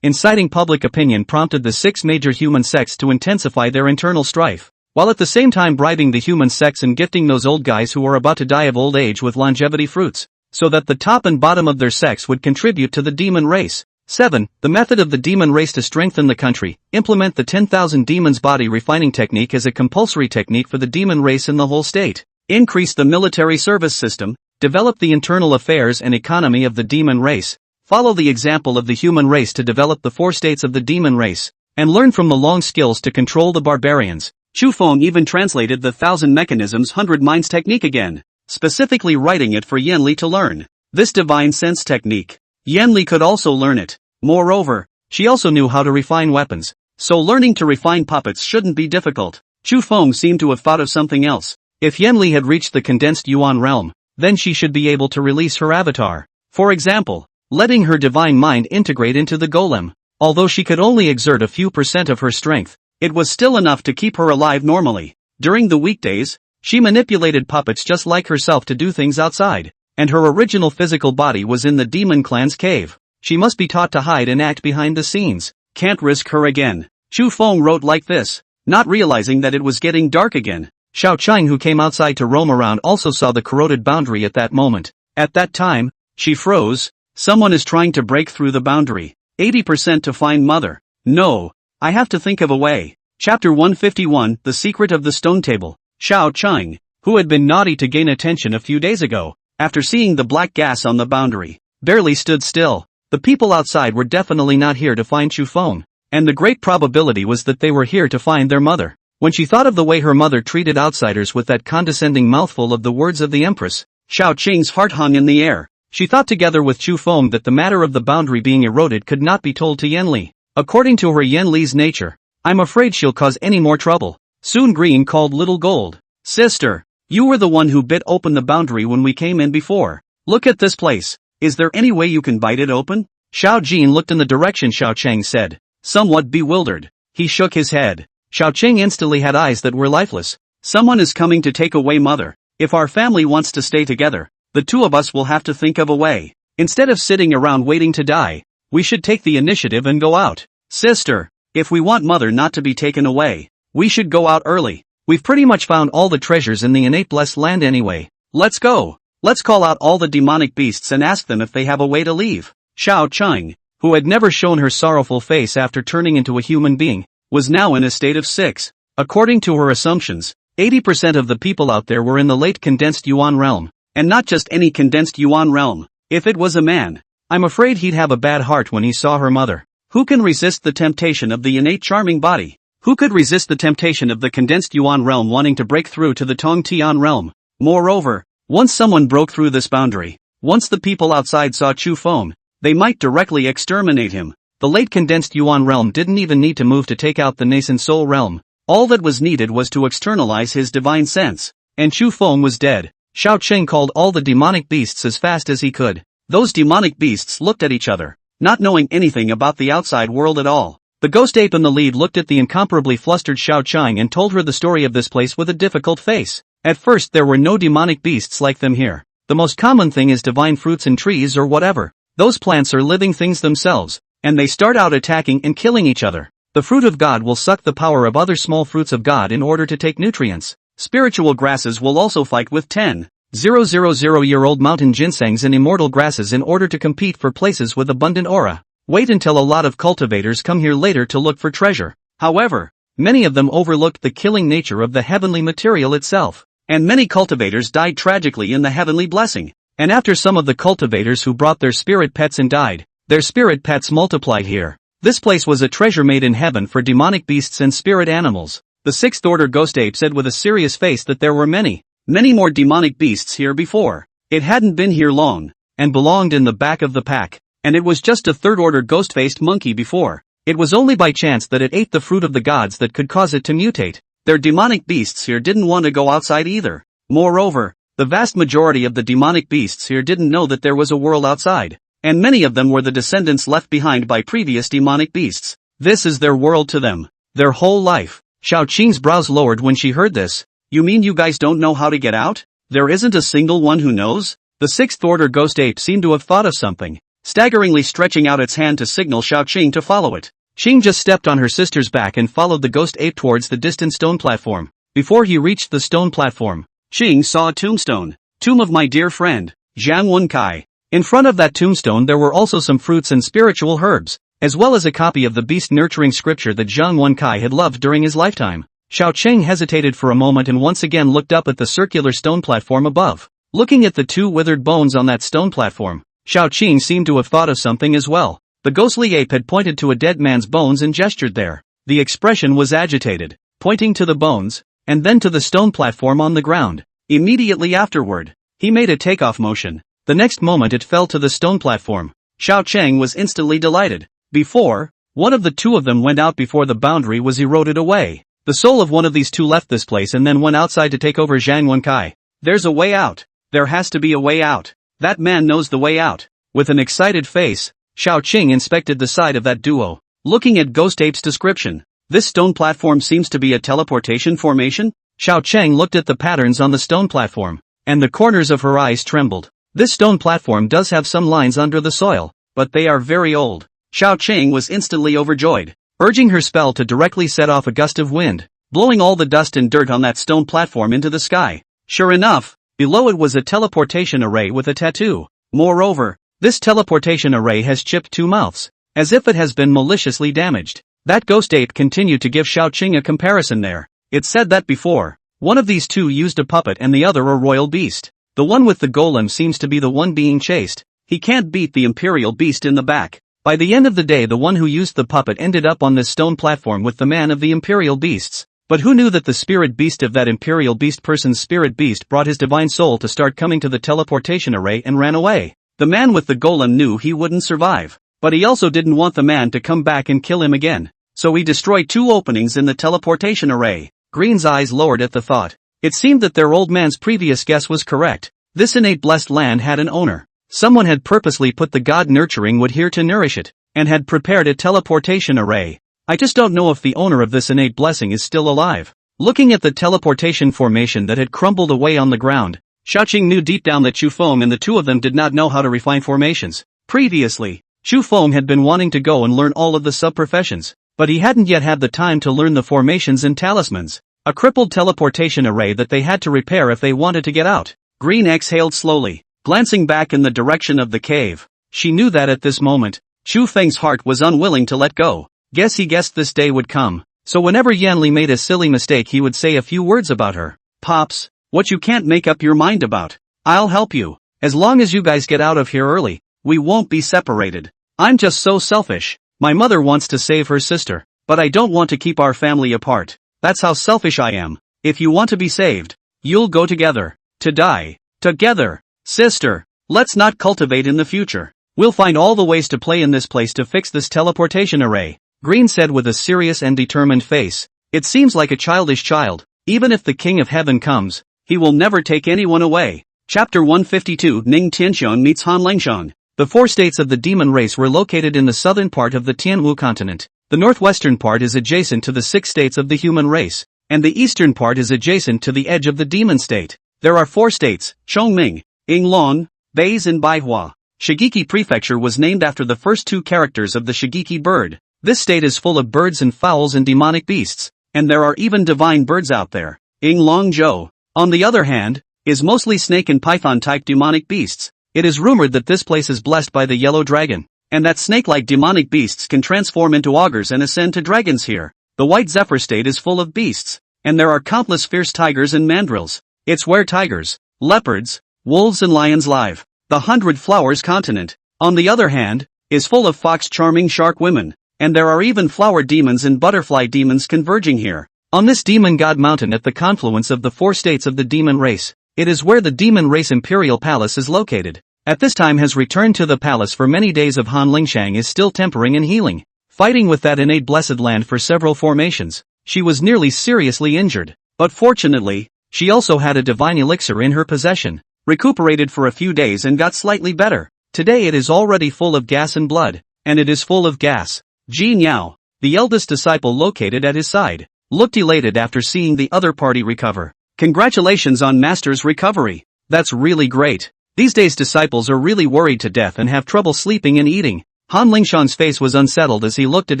Speaker 1: Inciting public opinion prompted the 6 major human sects to intensify their internal strife, while at the same time bribing the human sects and gifting those old guys who are about to die of old age with longevity fruits, so that the top and bottom of their sects would contribute to the demon race. 7. The method of the demon race to strengthen the country, implement the 10,000 demons body refining technique as a compulsory technique for the demon race in the whole state. Increase the military service system, develop the internal affairs and economy of the demon race, follow the example of the human race to develop the 4 states of the demon race, and learn from the long skills to control the barbarians. Chu Feng even translated the 1,000 mechanisms 100 minds technique again, specifically writing it for Yan Li to learn. This divine sense technique. Yan Li could also learn it. Moreover, she also knew how to refine weapons, so learning to refine puppets shouldn't be difficult. Chu Feng seemed to have thought of something else. If Yan Li had reached the condensed Yuan realm, then she should be able to release her avatar. For example, letting her divine mind integrate into the golem. Although she could only exert a few % of her strength, it was still enough to keep her alive normally. During the weekdays, she manipulated puppets just like herself to do things outside, and her original physical body was in the demon clan's cave. She must be taught to hide and act behind the scenes. Can't risk her again. Chu Feng wrote like this, not realizing that it was getting dark again. Xiao Qing, who came outside to roam around, also saw the corroded boundary at that moment. At that time, she froze. Someone is trying to break through the boundary. 80% to find mother. No. I have to think of a way. Chapter 151, The Secret of the Stone Table. Xiao Cheng, who had been naughty to gain attention a few days ago, after seeing the black gas on the boundary, barely stood still. The people outside were definitely not here to find Chu Feng, and the great probability was that they were here to find their mother. When she thought of the way her mother treated outsiders with that condescending mouthful of the words of the empress, Xiao Qing's heart hung in the air. She thought together with Chu Feng that the matter of the boundary being eroded could not be told to Yan Li. According to her Yan Li's nature, I'm afraid she'll cause any more trouble. Soon Green called Little Gold. Sister, you were the one who bit open the boundary when we came in before. Look at this place. Is there any way you can bite it open? Xiao Jin looked in the direction Xiao Cheng said, somewhat bewildered. He shook his head. Xiao Cheng instantly had eyes that were lifeless. Someone is coming to take away mother. If our family wants to stay together, the two of us will have to think of a way. Instead of sitting around waiting to die, we should take the initiative and go out. Sister, if we want mother not to be taken away, we should go out early. We've pretty much found all the treasures in the innate blessed land anyway. Let's go. Let's call out all the demonic beasts and ask them if they have a way to leave. Xiao Cheng, who had never shown her sorrowful face after turning into a human being, was now in a state of 6. According to her assumptions, 80% of the people out there were in the late condensed Yuan realm. And not just any condensed Yuan realm. If it was a man, I'm afraid he'd have a bad heart when he saw her mother. Who can resist the temptation of the innate charming body? Who could resist the temptation of the condensed Yuan realm wanting to break through to the Tong Tian realm? Moreover, once someone broke through this boundary, once the people outside saw Chu Feng, they might directly exterminate him. The late condensed Yuan realm didn't even need to move to take out the nascent soul realm. All that was needed was to externalize his divine sense. And Chu Feng was dead. Xiao Cheng called all the demonic beasts as fast as he could. Those demonic beasts looked at each other, not knowing anything about the outside world at all. The ghost ape in the lead looked at the incomparably flustered Xiao Cheng and told her the story of this place with a difficult face. At first there were no demonic beasts like them here. The most common thing is divine fruits and trees or whatever. Those plants are living things themselves, and they start out attacking and killing each other. The fruit of God will suck the power of other small fruits of God in order to take nutrients. Spiritual grasses will also fight with 10,000-year-old mountain ginsengs and immortal grasses in order to compete for places with abundant aura. Wait until a lot of cultivators come here later to look for treasure. However, many of them overlooked the killing nature of the heavenly material itself. And many cultivators died tragically in the heavenly blessing. And after some of the cultivators who brought their spirit pets and died, their spirit pets multiplied here. This place was a treasure made in heaven for demonic beasts and spirit animals. The sixth order ghost ape said with a serious face that there were many more demonic beasts here before. It hadn't been here long, and belonged in the back of the pack, and it was just a third order ghost-faced monkey before. It was only by chance that it ate the fruit of the gods that could cause it to mutate. Their demonic beasts here didn't want to go outside either. Moreover, the vast majority of the demonic beasts here didn't know that there was a world outside, and many of them were the descendants left behind by previous demonic beasts. This is their world to them, their whole life. Xiao Qing's brows lowered when she heard this. You mean you guys don't know how to get out? There isn't a single one who knows? The sixth order ghost ape seemed to have thought of something, staggeringly stretching out its hand to signal Xiao Qing to follow it. Qing just stepped on her sister's back and followed the ghost ape towards the distant stone platform. Before he reached the stone platform, Qing saw a tombstone. Tomb of my dear friend, Zhang Wenkai. In front of that tombstone there were also some fruits and spiritual herbs, as well as a copy of the beast-nurturing scripture that Zhang Wenkai had loved during his lifetime. Xiao Cheng hesitated for a moment and once again looked up at the circular stone platform above. Looking at the two withered bones on that stone platform, Xiao Qing seemed to have thought of something as well. The ghostly ape had pointed to a dead man's bones and gestured there. The expression was agitated, pointing to the bones, and then to the stone platform on the ground. Immediately afterward, he made a takeoff motion. The next moment it fell to the stone platform. Xiao Cheng was instantly delighted. Before, one of the two of them went out before the boundary was eroded away. The soul of one of these two left this place and then went outside to take over Zhang Wenkai. There's a way out. There has to be a way out. That man knows the way out. With an excited face, Xiao Qing inspected the side of that duo. Looking at Ghost Ape's description, this stone platform seems to be a teleportation formation? Xiao Cheng looked at the patterns on the stone platform, and the corners of her eyes trembled. This stone platform does have some lines under the soil, but they are very old. Xiao Cheng was instantly overjoyed, urging her spell to directly set off a gust of wind, blowing all the dust and dirt on that stone platform into the sky. Sure enough, below it was a teleportation array with a tattoo. Moreover, this teleportation array has chipped two mouths, as if it has been maliciously damaged. That ghost ape continued to give Xiaoqing a comparison there. It said that before. One of these two used a puppet and the other a royal beast. The one with the golem seems to be the one being chased. He can't beat the imperial beast in the back. By the end of the day, the one who used the puppet ended up on this stone platform with the man of the imperial beasts. But who knew that the spirit beast of that imperial beast person's spirit beast brought his divine soul to start coming to the teleportation array and ran away? The man with the golem knew he wouldn't survive. But he also didn't want the man to come back and kill him again. So he destroyed 2 openings in the teleportation array. Green's eyes lowered at the thought. It seemed that their old man's previous guess was correct. This innate blessed land had an owner. Someone had purposely put the god nurturing wood here to nourish it, and had prepared a teleportation array. I just don't know if the owner of this innate blessing is still alive. Looking at the teleportation formation that had crumbled away on the ground, Xiaoqing knew deep down that Chu Feng and the two of them did not know how to refine formations. Previously, Chu Feng had been wanting to go and learn all of the sub-professions, but he hadn't yet had the time to learn the formations and talismans. A crippled teleportation array that they had to repair if they wanted to get out. Green exhaled slowly, glancing back in the direction of the cave. She knew that at this moment, Chu Feng's heart was unwilling to let go. Guess he guessed this day would come. So whenever Yanli made a silly mistake, he would say a few words about her. Pops, what you can't make up your mind about, I'll help you. As long as you guys get out of here early, we won't be separated. I'm just so selfish. My mother wants to save her sister, but I don't want to keep our family apart. That's how selfish I am. If you want to be saved, you'll go together. To die. Together. Sister. Let's not cultivate in the future. We'll find all the ways to play in this place to fix this teleportation array. Green said with a serious and determined face. It seems like a childish child. Even if the King of Heaven comes, he will never take anyone away. Chapter 152 Ning Tianxian meets Han Lingshan. The 4 states of the demon race were located in the southern part of the Tianwu continent. The northwestern part is adjacent to the 6 states of the human race, and the eastern part is adjacent to the edge of the demon state. There are 4 states, Chongming, Yinglong, Bei's and Baihua. Shigeki Prefecture was named after the first 2 characters of the Shigeki bird. This state is full of birds and fowls and demonic beasts, and there are even divine birds out there. Yinglong Zhou, on the other hand, is mostly snake and python type demonic beasts. It is rumored that this place is blessed by the yellow dragon, and that snake-like demonic beasts can transform into augurs and ascend to dragons here. The White Zephyr state is full of beasts, and there are countless fierce tigers and mandrills. It's where tigers, leopards, wolves and lions live. The 100 Flowers continent, on the other hand, is full of fox-charming shark women, and there are even flower demons and butterfly demons converging here. On this demon god mountain at the confluence of the 4 states of the demon race, it is where the demon race imperial palace is located. At this time has returned to the palace for many days of Han Lingshang is still tempering and healing, fighting with that innate blessed land for several formations. She was nearly seriously injured, but fortunately, she also had a divine elixir in her possession, recuperated for a few days and got slightly better. Today it is already full of gas and blood, and it is full of gas. Ji Niao, the eldest disciple located at his side, looked elated after seeing the other party recover. Congratulations on Master's recovery. That's really great. These days disciples are really worried to death and have trouble sleeping and eating. Han Lingshan's face was unsettled as he looked at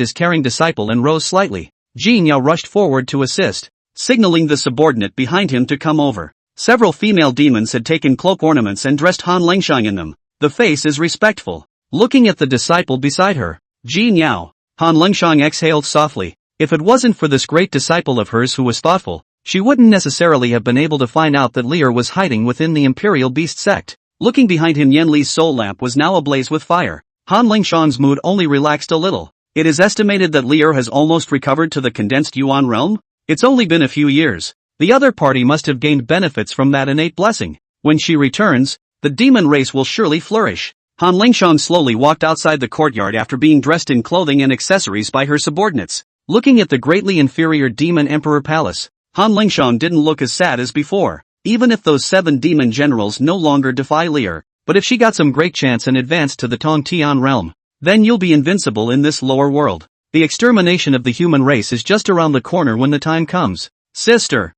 Speaker 1: his caring disciple and rose slightly. Ji Niao rushed forward to assist, signaling the subordinate behind him to come over. Several female demons had taken cloak ornaments and dressed Han Lingshan in them. The face is respectful. Looking at the disciple beside her, Ji Niao, Han Lingshan exhaled softly. If it wasn't for this great disciple of hers who was thoughtful, she wouldn't necessarily have been able to find out that Lear was hiding within the Imperial Beast sect. Looking behind him, Yan Li's soul lamp was now ablaze with fire. Han Lingshan's mood only relaxed a little. It is estimated that Lear has almost recovered to the condensed Yuan realm. It's only been a few years. The other party must have gained benefits from that innate blessing. When she returns, the demon race will surely flourish. Han Lingshan slowly walked outside the courtyard after being dressed in clothing and accessories by her subordinates. Looking at the greatly inferior demon emperor palace, Han Lingshan didn't look as sad as before. Even if those 7 demon generals no longer defy Lear, but if she got some great chance and advanced to the Tongtian realm, then you'll be invincible in this lower world. The extermination of the human race is just around the corner when the time comes. Sister,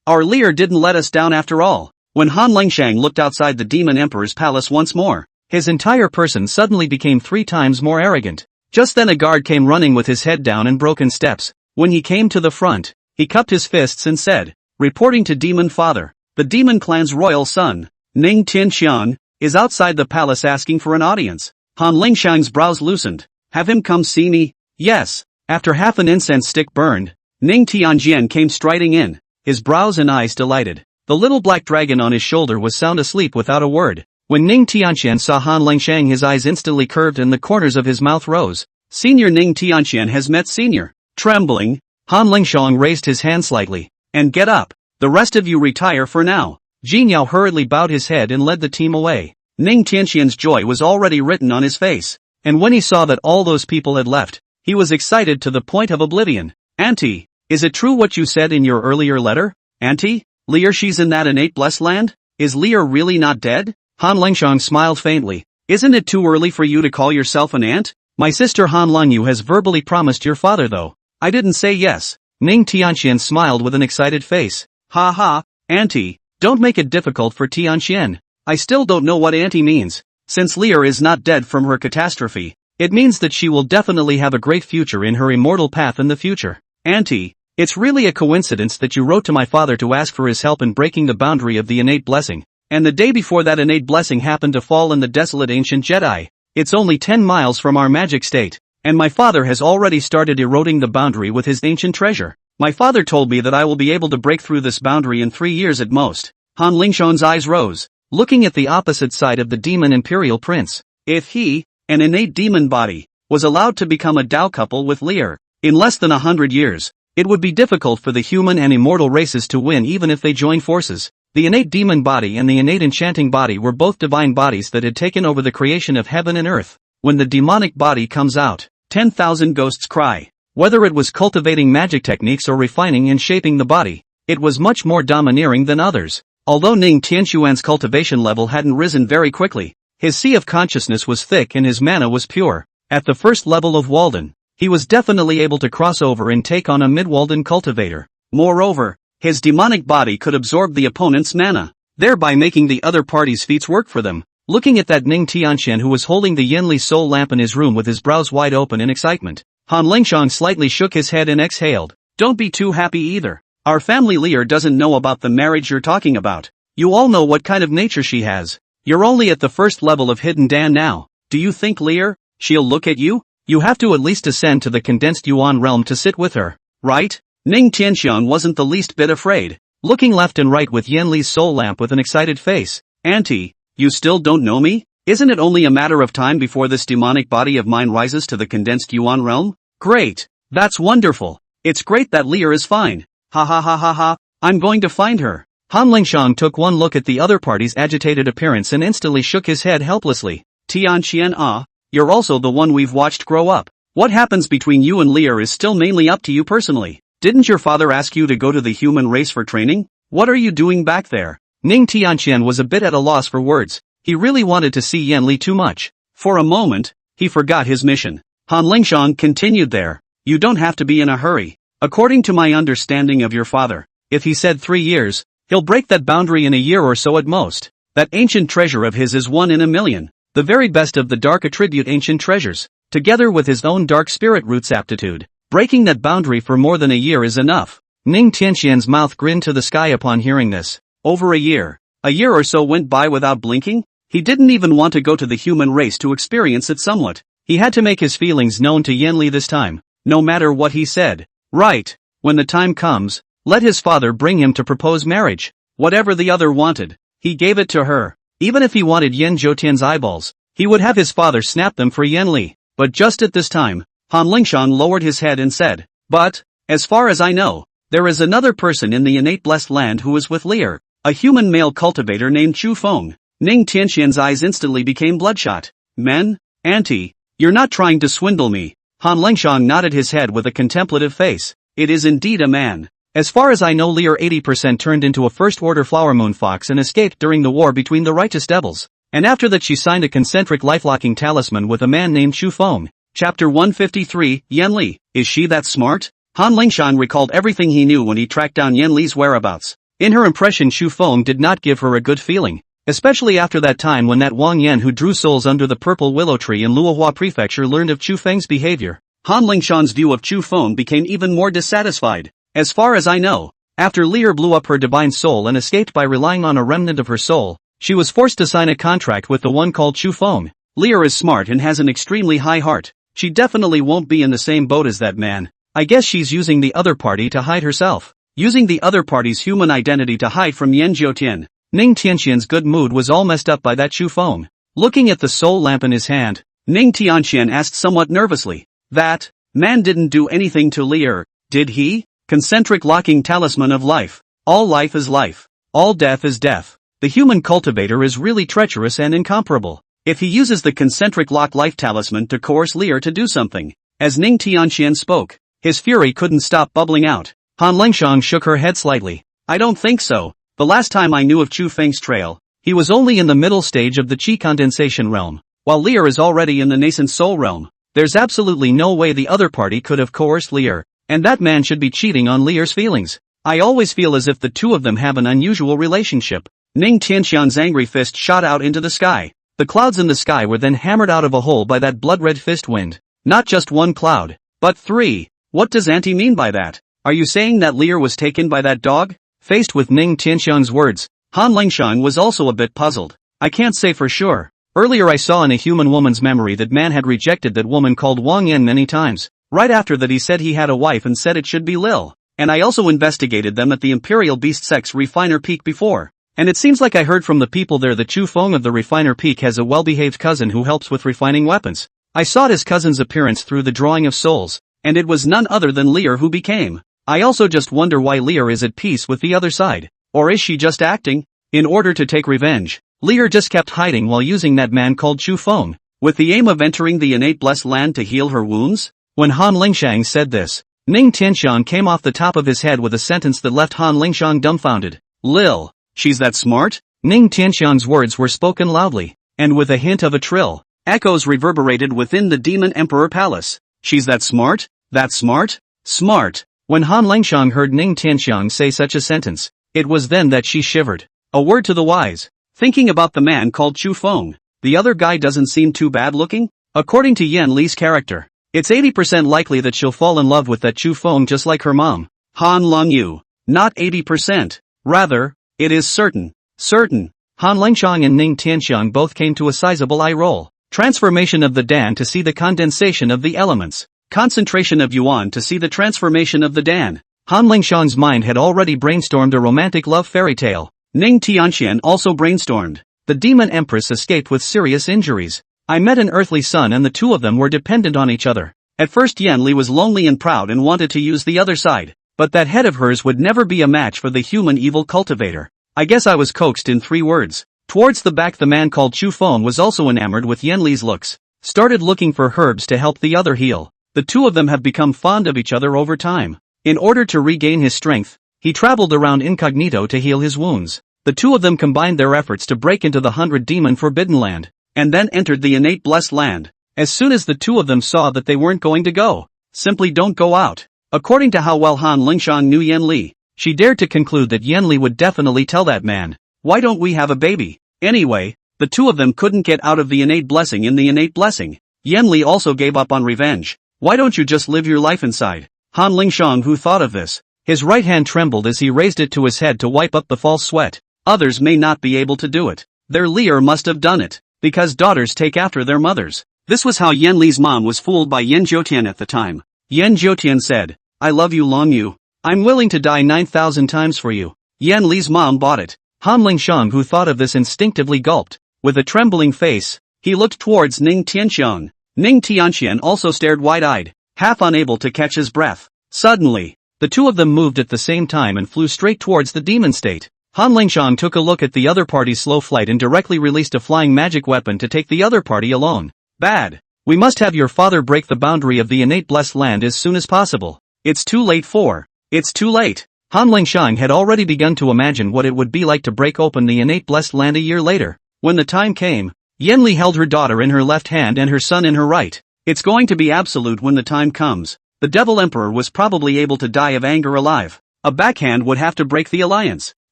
Speaker 1: our Lear didn't let us down after all. When Han Lingshang looked outside the demon emperor's palace once more, his entire person suddenly became 3 times more arrogant. Just then a guard came running with his head down and broken steps. When he came to the front, he cupped his fists and said, reporting to Demon Father, the demon clan's royal son, Ning Tianxian, is outside the palace asking for an audience. Han Lingshang's brows loosened. Have him come see me? Yes. After half an incense stick burned, Ning Tianjian came striding in, his brows and eyes delighted. The little black dragon on his shoulder was sound asleep without a word. When Ning Tianjian saw Han Lingshang, his eyes instantly curved and the corners of his mouth rose. Senior Ning Tianjian has met senior. Trembling, Han Lingshang raised his hand slightly. And get up. The rest of you retire for now. Jin Yao hurriedly bowed his head and led the team away. Ning Tianjian's joy was already written on his face. And when he saw that all those people had left, he was excited to the point of oblivion. Auntie, is it true what you said in your earlier letter? Auntie? Lear, she's in that innate blessed land? Is Lear really not dead? Han Lingshang smiled faintly. Isn't it too early for you to call yourself an aunt? My sister Han Lingyu has verbally promised your father though. I didn't say yes. Ning Tianjian smiled with an excited face. Ha ha, Auntie, don't make it difficult for Tianjian. I still don't know what Auntie means. Since Lear is not dead from her catastrophe, it means that she will definitely have a great future in her immortal path in the future. Auntie, it's really a coincidence that you wrote to my father to ask for his help in breaking the boundary of the innate blessing, and the day before that innate blessing happened to fall in the desolate ancient Jedi. It's only 10 miles from our magic state, and my father has already started eroding the boundary with his ancient treasure. My father told me that I will be able to break through this boundary in 3 years at most. Han Lingshang's eyes rose, looking at the opposite side of the demon imperial prince. If he, an innate demon body, was allowed to become a Dao couple with Lear, in less than 100 years, it would be difficult for the human and immortal races to win even if they join forces. The innate demon body and the innate enchanting body were both divine bodies that had taken over the creation of heaven and earth. When the demonic body comes out, 10,000 ghosts cry. Whether it was cultivating magic techniques or refining and shaping the body, it was much more domineering than others. Although Ning Tianxuan's cultivation level hadn't risen very quickly, his sea of consciousness was thick and his mana was pure. At the first level of Walden, he was definitely able to cross over and take on a mid-Walden cultivator. Moreover, his demonic body could absorb the opponent's mana, thereby making the other party's feats work for them. Looking at that Ning Tianxian who was holding the Yanli soul lamp in his room with his brows wide open in excitement, Han Lingshang slightly shook his head and exhaled. Don't be too happy either. Our family Lear doesn't know about the marriage you're talking about. You all know what kind of nature she has. You're only at the first level of Hidden Dan now. Do you think Lear, she'll look at you? You have to at least ascend to the condensed Yuan realm to sit with her, right? Ning Tianxiang wasn't the least bit afraid, looking left and right with Yanli's soul lamp with an excited face. Auntie, you still don't know me? Isn't it only a matter of time before this demonic body of mine rises to the condensed Yuan realm? Great! That's wonderful! It's great that Lear is fine. Ha ha ha ha ha, I'm going to find her. Han Lingshang took one look at the other party's agitated appearance and instantly shook his head helplessly. Tianqian, you're also the one we've watched grow up. What happens between you and Lear is still mainly up to you personally. Didn't your father ask you to go to the human race for training? What are you doing back there? Ning Tianqian was a bit at a loss for words. He really wanted to see Yan Li too much. For a moment, he forgot his mission. Han Lingshang continued there. You don't have to be in a hurry. According to my understanding of your father, if he said 3 years, he'll break that boundary in a year or so at most. That ancient treasure of his is 1 in a million. The very best of the dark attribute ancient treasures, together with his own dark spirit roots aptitude. Breaking that boundary for more than a year is enough. Ning Tianxian's mouth grinned to the sky upon hearing this. Over a year or so went by without blinking? He didn't even want to go to the human race to experience it somewhat. He had to make his feelings known to Yan Li this time, no matter what he said. Right, when the time comes, let his father bring him to propose marriage. Whatever the other wanted, he gave it to her. Even if he wanted Yan Zhoutian's eyeballs, he would have his father snap them for Yan Li. But just at this time, Han Lingshang lowered his head and said, but, as far as I know, there is another person in the innate blessed land who is with Lear, a human male cultivator named Chu Feng. Ning Tianxian's eyes instantly became bloodshot. Men? Auntie, you're not trying to swindle me. Han Lingshang nodded his head with a contemplative face. It is indeed a man. As far as I know, Lear 80% turned into a first-order flower moon fox and escaped during the war between the righteous devils. And after that she signed a concentric life-locking talisman with a man named Chu Feng. Chapter 153, Yan Li. Is she that smart? Han Lingshang recalled everything he knew when he tracked down Yan Li's whereabouts. In her impression, Chu Feng did not give her a good feeling. Especially after that time when that Wang Yan who drew souls under the purple willow tree in Luohua Prefecture learned of Chu Feng's behavior. Han Lingshang's view of Chu Feng became even more dissatisfied. As far as I know, after Lear blew up her divine soul and escaped by relying on a remnant of her soul, she was forced to sign a contract with the one called Chu Feng. Lear is smart and has an extremely high heart. She definitely won't be in the same boat as that man. I guess she's using the other party to hide herself. Using the other party's human identity to hide from Yan Jiutian. Ning Tianxian's good mood was all messed up by that Chu Feng. Looking at the soul lamp in his hand, Ning Tianxian asked somewhat nervously. That man didn't do anything to Lier, did he? Concentric locking talisman of life. All life is life. All death is death. The human cultivator is really treacherous and incomparable. If he uses the concentric lock life talisman to coerce Lier to do something. As Ning Tianxian spoke, his fury couldn't stop bubbling out. Han Lingshang shook her head slightly. I don't think so. The last time I knew of Chu Feng's trail, he was only in the middle stage of the qi condensation realm, while Lier is already in the nascent soul realm. There's absolutely no way the other party could have coerced Lier, and that man should be cheating on Lier's feelings. I always feel as if the two of them have an unusual relationship. Ning Tianxian's angry fist shot out into the sky. The clouds in the sky were then hammered out of a hole by that blood-red fist wind. Not just one cloud, but three. What does Auntie mean by that? Are you saying that Lier was taken by that dog? Faced with Ning Tianxiang's words, Han Lingshang was also a bit puzzled. I can't say for sure. Earlier I saw in a human woman's memory that man had rejected that woman called Wang Yan many times. Right after that he said he had a wife and said it should be Lil. And I also investigated them at the Imperial Beast Sect's Refiner Peak before. And it seems like I heard from the people there that Chu Feng of the Refiner Peak has a well-behaved cousin who helps with refining weapons. I saw his cousin's appearance through the drawing of souls, and it was none other than Lier who became. I also just wonder why Lier is at peace with the other side. Or is she just acting? In order to take revenge, Lier just kept hiding while using that man called Chu Feng, with the aim of entering the innate blessed land to heal her wounds? When Han Lingshang said this, Ning Tianxiang came off the top of his head with a sentence that left Han Lingshang dumbfounded. Lil, she's that smart? Ning Tianxiang's words were spoken loudly, and with a hint of a trill. Echoes reverberated within the Demon Emperor Palace. She's that smart? That smart? Smart. When Han Lingshang heard Ning Tianxiang say such a sentence, it was then that she shivered. A word to the wise. Thinking about the man called Chu Feng, the other guy doesn't seem too bad looking? According to Yan Li's character, it's 80% likely that she'll fall in love with that Chu Feng just like her mom. Han Longyu. Not 80%. Rather, it is certain. Certain. Han Lingshang and Ning Tianxiang both came to a sizable eye roll. Transformation of the Dan to see the condensation of the elements. Concentration of Yuan to see the transformation of the Dan. Han Lingshang's mind had already brainstormed a romantic love fairy tale. Ning Tianxian also brainstormed. The demon empress escaped with serious injuries. I met an earthly son and the two of them were dependent on each other. At first Yan Li was lonely and proud and wanted to use the other side. But that head of hers would never be a match for the human evil cultivator. I guess I was coaxed in 3 words. Towards the back the man called Chu Feng was also enamored with Yan Li's looks. Started looking for herbs to help the other heal. The two of them have become fond of each other over time. In order to regain his strength, he traveled around incognito to heal his wounds. The two of them combined their efforts to break into the 100 Demon Forbidden Land, and then entered the innate blessed land. As soon as the two of them saw that they weren't going to go, simply don't go out. According to how well Han Lingshang knew Yan Li, she dared to conclude that Yan Li would definitely tell that man, why don't we have a baby? Anyway, the two of them couldn't get out of the innate blessing in the innate blessing. Yan Li also gave up on revenge. Why don't you just live your life inside? Han Lingshang who thought of this. His right hand trembled as he raised it to his head to wipe up the false sweat. Others may not be able to do it. Their Lier must have done it, because daughters take after their mothers. This was how Yan Li's mom was fooled by Yan Jiutian at the time. Yan Jiutian said, I love you Longyu. I'm willing to die 9,000 times for you. Yan Li's mom bought it. Han Lingshang who thought of this instinctively gulped. With a trembling face, he looked towards Ning Tianxiang. Ning Tianxian also stared wide-eyed, half unable to catch his breath. Suddenly, the two of them moved at the same time and flew straight towards the demon state. Han Lingshang took a look at the other party's slow flight and directly released a flying magic weapon to take the other party alone. Bad. We must have your father break the boundary of the innate blessed land as soon as possible. It's too late for. It's too late. Han Lingshang had already begun to imagine what it would be like to break open the innate blessed land a year later. When the time came, Yan Li held her daughter in her left hand and her son in her right. It's going to be absolute when the time comes. The Devil Emperor was probably able to die of anger alive. A backhand would have to break the alliance.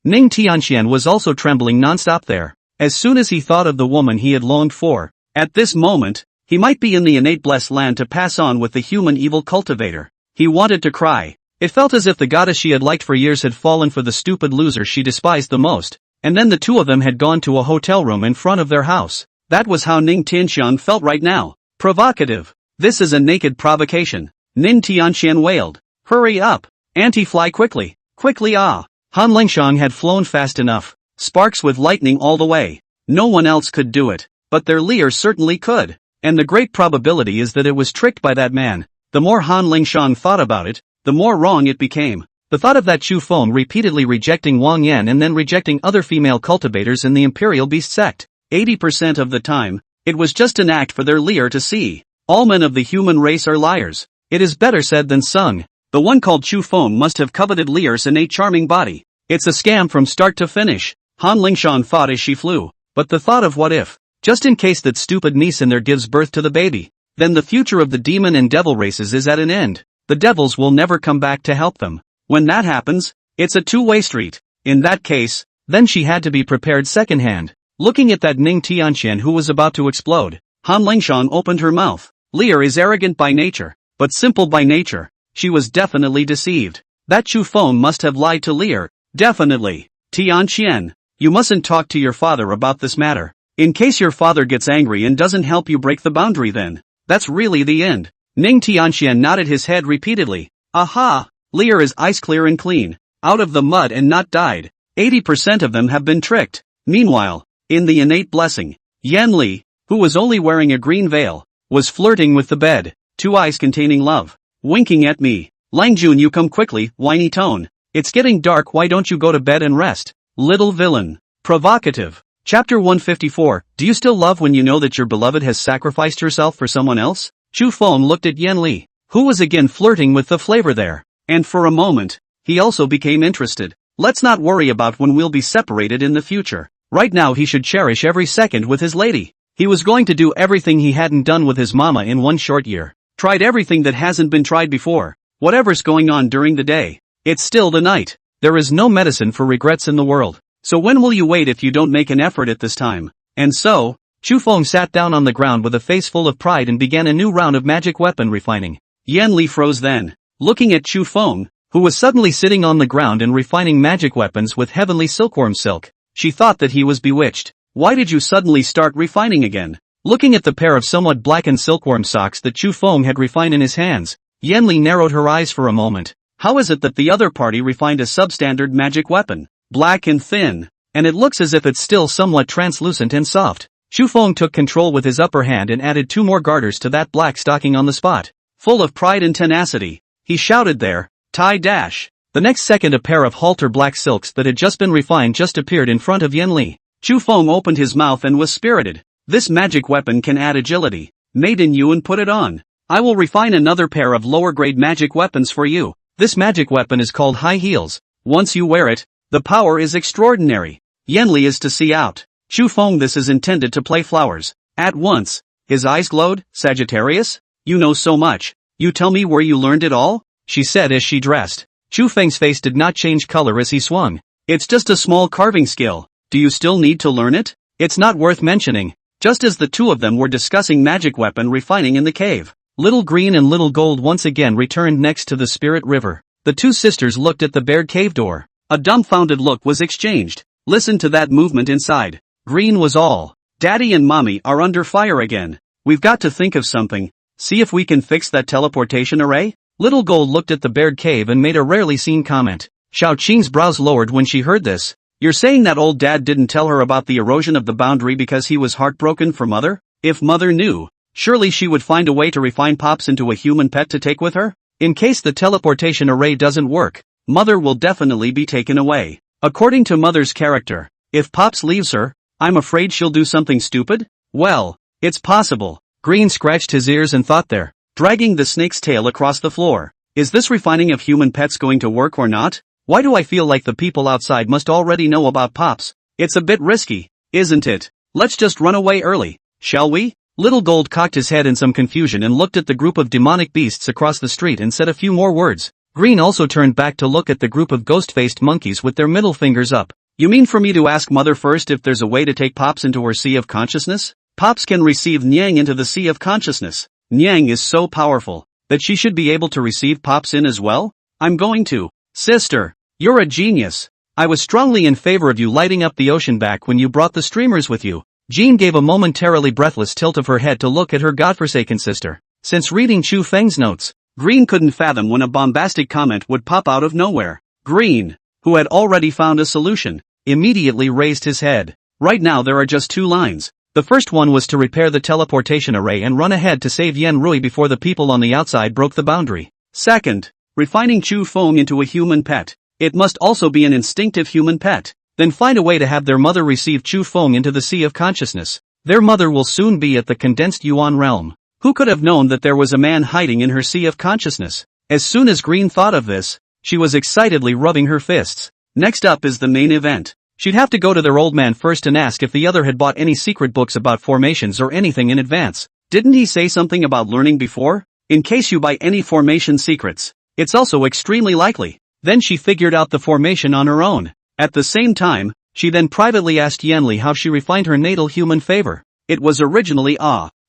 Speaker 1: Ning Tianxian was also trembling non-stop there. As soon as he thought of the woman he had longed for, at this moment, he might be in the innate blessed land to pass on with the human evil cultivator. He wanted to cry. It felt as if the goddess she had liked for years had fallen for the stupid loser she despised the most, and then the two of them had gone to a hotel room in front of their house. That was how Ning Tianxiang felt right now. Provocative. This is a naked provocation. Nin Tianxian wailed. Hurry up! Auntie, fly quickly! Quickly, ah! Han Lingshang had flown fast enough. Sparks with lightning all the way. No one else could do it. But their leader certainly could. And the great probability is that it was tricked by that man. The more Han Lingshang thought about it, the more wrong it became. The thought of that Chu Feng repeatedly rejecting Wang Yan and then rejecting other female cultivators in the Imperial Beast sect. 80% of the time, it was just an act for their leader to see. All men of the human race are liars. It is better said than sung. The one called Chu Feng must have coveted Lear's innate charming body. It's a scam from start to finish, Han Lingshang thought as she flew. But the thought of what if, just in case that stupid niece in there gives birth to the baby, then the future of the demon and devil races is at an end. The devils will never come back to help them. When that happens, it's a two-way street. In that case, then she had to be prepared secondhand. Looking at that Ning Tianxian who was about to explode, Han Lingshang opened her mouth. Lear is arrogant by nature, but simple by nature. She was definitely deceived. That Chu Feng must have lied to Lear. Definitely. Tianxian, you mustn't talk to your father about this matter. In case your father gets angry and doesn't help you break the boundary, then that's really the end. Ning Tianxian nodded his head repeatedly. Aha! Lear is ice clear and clean, out of the mud and not dyed. 80% of them have been tricked. Meanwhile, in the innate blessing, Yan Li, who was only wearing a green veil, was flirting with the bed, two eyes containing love, winking at me. Lang Jun, you come quickly, whiny tone. It's getting dark, why don't you go to bed and rest? Little villain. Provocative. Chapter 154, do you still love when you know that your beloved has sacrificed herself for someone else? Chu Feng looked at Yan Li, who was again flirting with the flavor there. And for a moment, he also became interested. Let's not worry about when we'll be separated in the future. Right now he should cherish every second with his lady. He was going to do everything he hadn't done with his mama in one short year. Tried everything that hasn't been tried before. Whatever's going on during the day, it's still the night. There is no medicine for regrets in the world. So when will you wait if you don't make an effort at this time? And so, Chu Feng sat down on the ground with a face full of pride and began a new round of magic weapon refining. Yan Li froze then, looking at Chu Feng, who was suddenly sitting on the ground and refining magic weapons with heavenly silkworm silk. She thought that he was bewitched. Why did you suddenly start refining again? Looking at the pair of somewhat blackened silkworm socks that Chu Feng had refined in his hands, Yan Li narrowed her eyes for a moment. How is it that the other party refined a substandard magic weapon? Black and thin, and it looks as if it's still somewhat translucent and soft. Chu Feng took control with his upper hand and added two more garters to that black stocking on the spot. Full of pride and tenacity, he shouted there, tie dash. The next second a pair of halter black silks that had just been refined just appeared in front of Yan Li. Chu Feng opened his mouth and was spirited. This magic weapon can add agility. Made in you and put it on. I will refine another pair of lower grade magic weapons for you. This magic weapon is called high heels. Once you wear it, the power is extraordinary. Yan Li is to see out. Chu Feng, this is intended to play flowers. At once, his eyes glowed. Sagittarius? You know so much. You tell me where you learned it all? She said as she dressed. Chu Feng's face did not change color as he swung. It's just a small carving skill. Do you still need to learn it? It's not worth mentioning. Just as the two of them were discussing magic weapon refining in the cave, Little Green and Little Gold once again returned next to the Spirit River. The two sisters looked at the bared cave door. A dumbfounded look was exchanged. Listen to that movement inside. Green was all. Daddy and Mommy are under fire again. We've got to think of something. See if we can fix that teleportation array? Little Gold looked at the bared cave and made a rarely seen comment. Xiao Qing's brows lowered when she heard this. You're saying that old dad didn't tell her about the erosion of the boundary because he was heartbroken for Mother? If Mother knew, surely she would find a way to refine Pops into a human pet to take with her? In case the teleportation array doesn't work, Mother will definitely be taken away. According to Mother's character, if Pops leaves her, I'm afraid she'll do something stupid? Well, it's possible. Green scratched his ears and thought there, dragging the snake's tail across the floor. Is this refining of human pets going to work or not? Why do I feel like the people outside must already know about Pops? It's a bit risky, isn't it? Let's just run away early, shall we? Little Gold cocked his head in some confusion and looked at the group of demonic beasts across the street and said a few more words. Green also turned back to look at the group of ghost-faced monkeys with their middle fingers up. You mean for me to ask Mother first if there's a way to take Pops into her sea of consciousness? Pops can receive Nyang into the sea of consciousness. Nyang is so powerful that she should be able to receive Pops in as well? I'm going to. Sister, you're a genius. I was strongly in favor of you lighting up the ocean back when you brought the streamers with you. Jean gave a momentarily breathless tilt of her head to look at her godforsaken sister. Since reading Chu Feng's notes, Green couldn't fathom when a bombastic comment would pop out of nowhere. Green, who had already found a solution, immediately raised his head. Right now there are just 2 lines. The first one was to repair the teleportation array and run ahead to save Yen Rui before the people on the outside broke the boundary. Second, refining Chu Feng into a human pet. It must also be an instinctive human pet. Then find a way to have their mother receive Chu Feng into the sea of consciousness. Their mother will soon be at the condensed Yuan realm. Who could have known that there was a man hiding in her sea of consciousness? As soon as Green thought of this, she was excitedly rubbing her fists. Next up is the main event. She'd have to go to their old man first and ask if the other had bought any secret books about formations or anything in advance. Didn't he say something about learning before? In case you buy any formation secrets, it's also extremely likely. Then she figured out the formation on her own. At the same time, she then privately asked Yanli how she refined her natal human favor. It was originally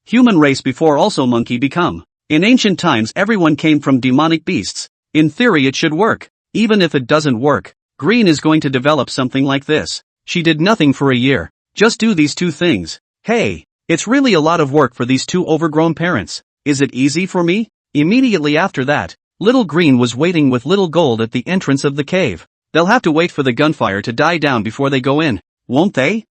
Speaker 1: human race before also monkey become. In ancient times everyone came from demonic beasts. In theory it should work. Even if it doesn't work, Green is going to develop something like this. She did nothing for a year. Just do these 2 things. Hey, it's really a lot of work for these 2 overgrown parents. Is it easy for me? Immediately after that, Little Green was waiting with Little Gold at the entrance of the cave. They'll have to wait for the gunfire to die down before they go in, won't they?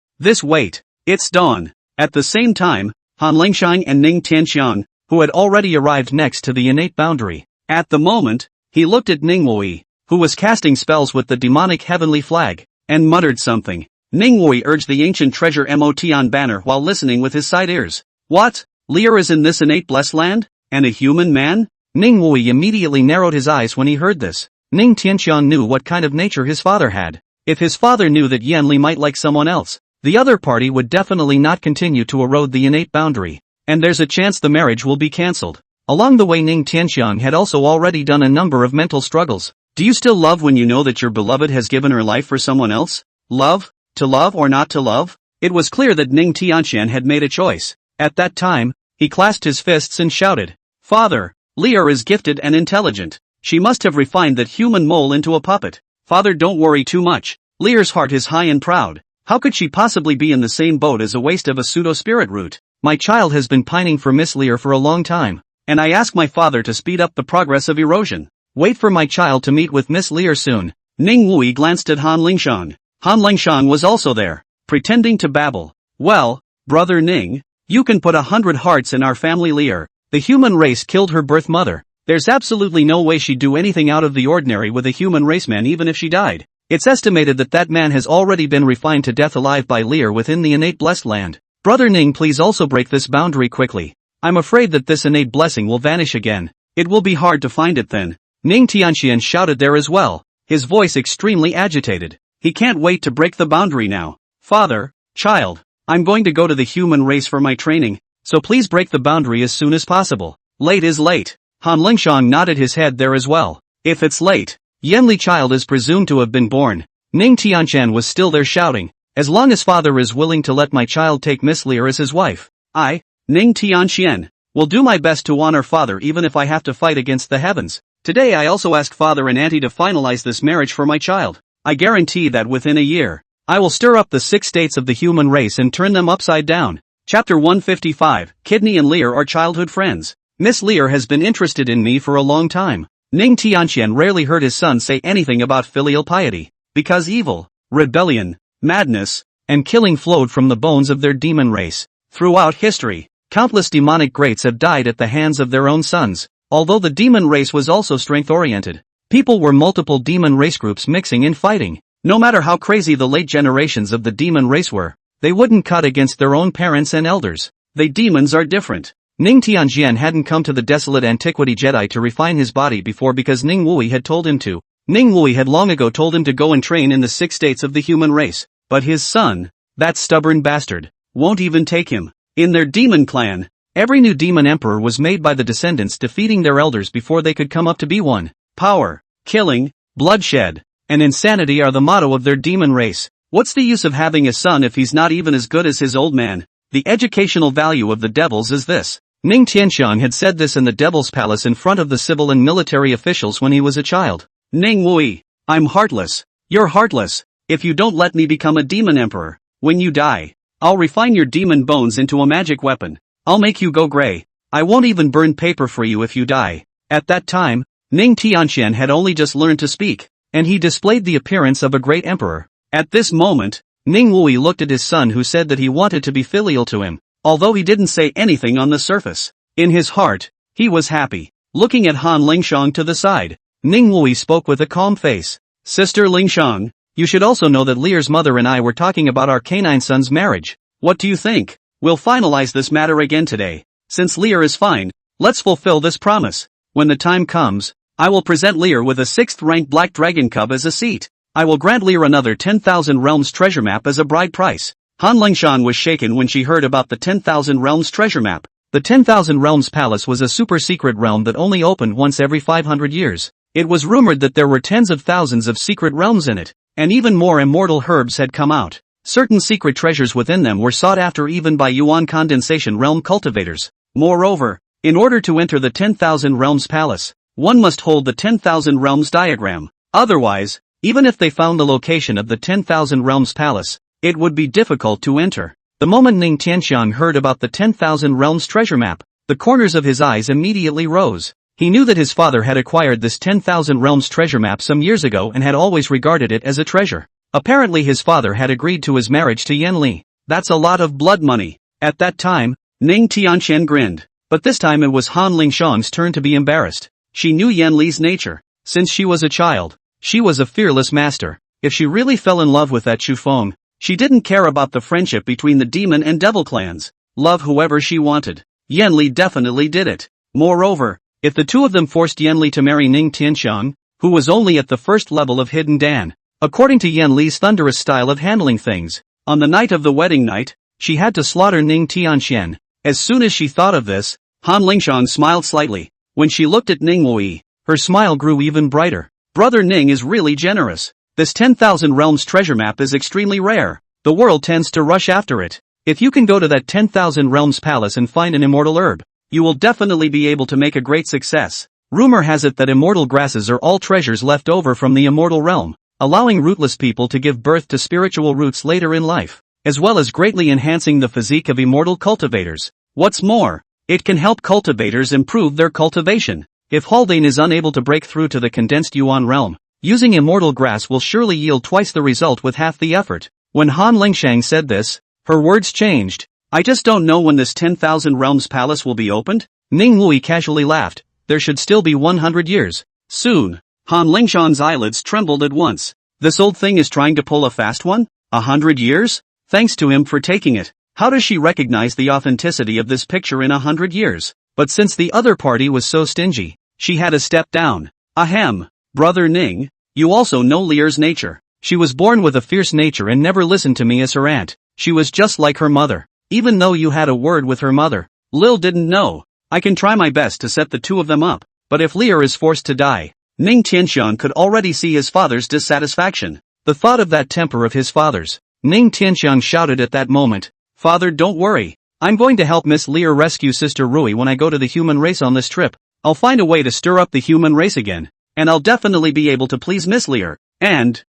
Speaker 1: Wait. It's dawn. At the same time, Han Lingshang and Ning Tianxiang, who had already arrived next to the innate boundary. At the moment, he looked at Ningwei, who was casting spells with the demonic heavenly flag, and muttered something. Ningwei urged the ancient treasure Motian banner while listening with his side ears. What? Lear is in this innate blessed land? And a human man? Ningwei immediately narrowed his eyes when he heard this. Ning Tianxiang knew what kind of nature his father had. If his father knew that Yanli might like someone else, the other party would definitely not continue to erode the innate boundary, and there's a chance the marriage will be cancelled. Along the way Ning Tianxiang had also already done a number of mental struggles. Do you still love when you know that your beloved has given her life for someone else? Love? To love or not to love? It was clear that Ning Tianxiang had made a choice. At that time, he clasped his fists and shouted, Father, Lear is gifted and intelligent. She must have refined that human mole into a puppet. Father, don't worry too much. Lear's heart is high and proud. How could she possibly be in the same boat as a waste of a pseudo-spirit root? My child has been pining for Miss Lear for a long time, and I ask my father to speed up the progress of erosion. Wait for my child to meet with Miss Lear soon. Ning Wui glanced at Han Lingshang. Han Lingshang was also there, pretending to babble. Well, brother Ning, you can put 100 hearts in our family Lear. The human race killed her birth mother. There's absolutely no way she'd do anything out of the ordinary with a human race man even if she died. It's estimated that that man has already been refined to death alive by Lear within the innate blessed land. Brother Ning, please also break this boundary quickly. I'm afraid that this innate blessing will vanish again. It will be hard to find it then. Ning Tianxian shouted there as well, his voice extremely agitated. He can't wait to break the boundary now. Father, child, I'm going to go to the human race for my training, so please break the boundary as soon as possible. Late is late. Han Lingshang nodded his head there as well. If it's late, Yanli child is presumed to have been born. Ning Tianxian was still there shouting, as long as father is willing to let my child take Miss Lear as his wife, I, Ning Tianxian, will do my best to honor father even if I have to fight against the heavens. Today I also ask father and auntie to finalize this marriage for my child. I guarantee that within a year, I will stir up the 6 states of the human race and turn them upside down. Chapter 155, Kidney and Lear are childhood friends. Miss Lear has been interested in me for a long time. Ning Tianxian rarely heard his son say anything about filial piety, because evil, rebellion, madness, and killing flowed from the bones of their demon race. Throughout history, countless demonic greats have died at the hands of their own sons. Although the demon race was also strength-oriented, people were multiple demon race groups mixing and fighting. No matter how crazy the late generations of the demon race were, they wouldn't cut against their own parents and elders. They demons are different. Ning Tianxian hadn't come to the desolate antiquity Jedi to refine his body before because Ning Wui had told him to. Ning Wui had long ago told him to go and train in the 6 states of the human race, but his son, that stubborn bastard, won't even take him. In their demon clan, every new demon emperor was made by the descendants defeating their elders before they could come up to be one. Power, killing, bloodshed, and insanity are the motto of their demon race. What's the use of having a son if he's not even as good as his old man? The educational value of the devils is this. Ning Tianxiang had said this in the Devil's Palace in front of the civil and military officials when he was a child. Ning Wui, I'm heartless. You're heartless. If you don't let me become a demon emperor, when you die, I'll refine your demon bones into a magic weapon. I'll make you go gray. I won't even burn paper for you if you die. At that time, Ning Tianxian had only just learned to speak, and he displayed the appearance of a great emperor. At this moment, Ning Wui looked at his son who said that he wanted to be filial to him, although he didn't say anything on the surface. In his heart, he was happy. Looking at Han Lingshang to the side, Ning Wui spoke with a calm face. Sister Lingshang, you should also know that Lear's mother and I were talking about our canine son's marriage. What do you think? We'll finalize this matter again today. Since Lear is fine, let's fulfill this promise. When the time comes, I will present Lear with a 6th-ranked Black Dragon Cub as a seat. I will grant Lear another 10,000 Realms treasure map as a bride price. Han Lingshan was shaken when she heard about the 10,000 Realms treasure map. The 10,000 Realms Palace was a super-secret realm that only opened once every 500 years. It was rumored that there were tens of thousands of secret realms in it, and even more immortal herbs had come out. Certain secret treasures within them were sought after even by Yuan Condensation Realm cultivators. Moreover, in order to enter the 10,000 Realms Palace, one must hold the 10,000 Realms diagram. Otherwise, even if they found the location of the 10,000 Realms Palace, it would be difficult to enter. The moment Ning Tianxiang heard about the 10,000 Realms treasure map, the corners of his eyes immediately rose. He knew that his father had acquired this 10,000 Realms treasure map some years ago and had always regarded it as a treasure. Apparently his father had agreed to his marriage to Yan Li. That's a lot of blood money. At that time, Ning Tianxian grinned. But this time it was Han Lingshang's turn to be embarrassed. She knew Yan Li's nature. Since she was a child, she was a fearless master. If she really fell in love with that Chu Feng, she didn't care about the friendship between the demon and devil clans. Love whoever she wanted. Yan Li definitely did it. Moreover, if the two of them forced Yan Li to marry Ning Tianxiang, who was only at the first level of Hidden Dan, according to Yan Li's thunderous style of handling things, on the night of the wedding night, she had to slaughter Ning Tianxian. As soon as she thought of this, Han Lingshang smiled slightly. When she looked at Ning Wui, her smile grew even brighter. Brother Ning is really generous. This 10,000 Realms treasure map is extremely rare. The world tends to rush after it. If you can go to that 10,000 Realms palace and find an immortal herb, you will definitely be able to make a great success. Rumor has it that immortal grasses are all treasures left over from the immortal realm, allowing rootless people to give birth to spiritual roots later in life, as well as greatly enhancing the physique of immortal cultivators. What's more, it can help cultivators improve their cultivation. If Haldane is unable to break through to the condensed Yuan realm, using immortal grass will surely yield twice the result with half the effort. When Han Lingshang said this, her words changed. I just don't know when this 10,000 Realms Palace will be opened. Ning Wui casually laughed. There should still be 100 years. Soon. Han Lingshang's eyelids trembled at once. This old thing is trying to pull a fast one? 100 years? Thanks to him for taking it. How does she recognize the authenticity of this picture in 100 years? But since the other party was so stingy, she had to step down. Ahem. Brother Ning, you also know Lear's nature. She was born with a fierce nature and never listened to me as her aunt. She was just like her mother. Even though you had a word with her mother, Lil didn't know. I can try my best to set the two of them up, but if Lear is forced to die, Ning Tianxiang could already see his father's dissatisfaction. The thought of that temper of his father's. Ning Tianxiang shouted at that moment, Father, don't worry. I'm going to help Miss Lear rescue Sister Rui when I go to the human race on this trip. I'll find a way to stir up the human race again, and I'll definitely be able to please Miss Lear. And,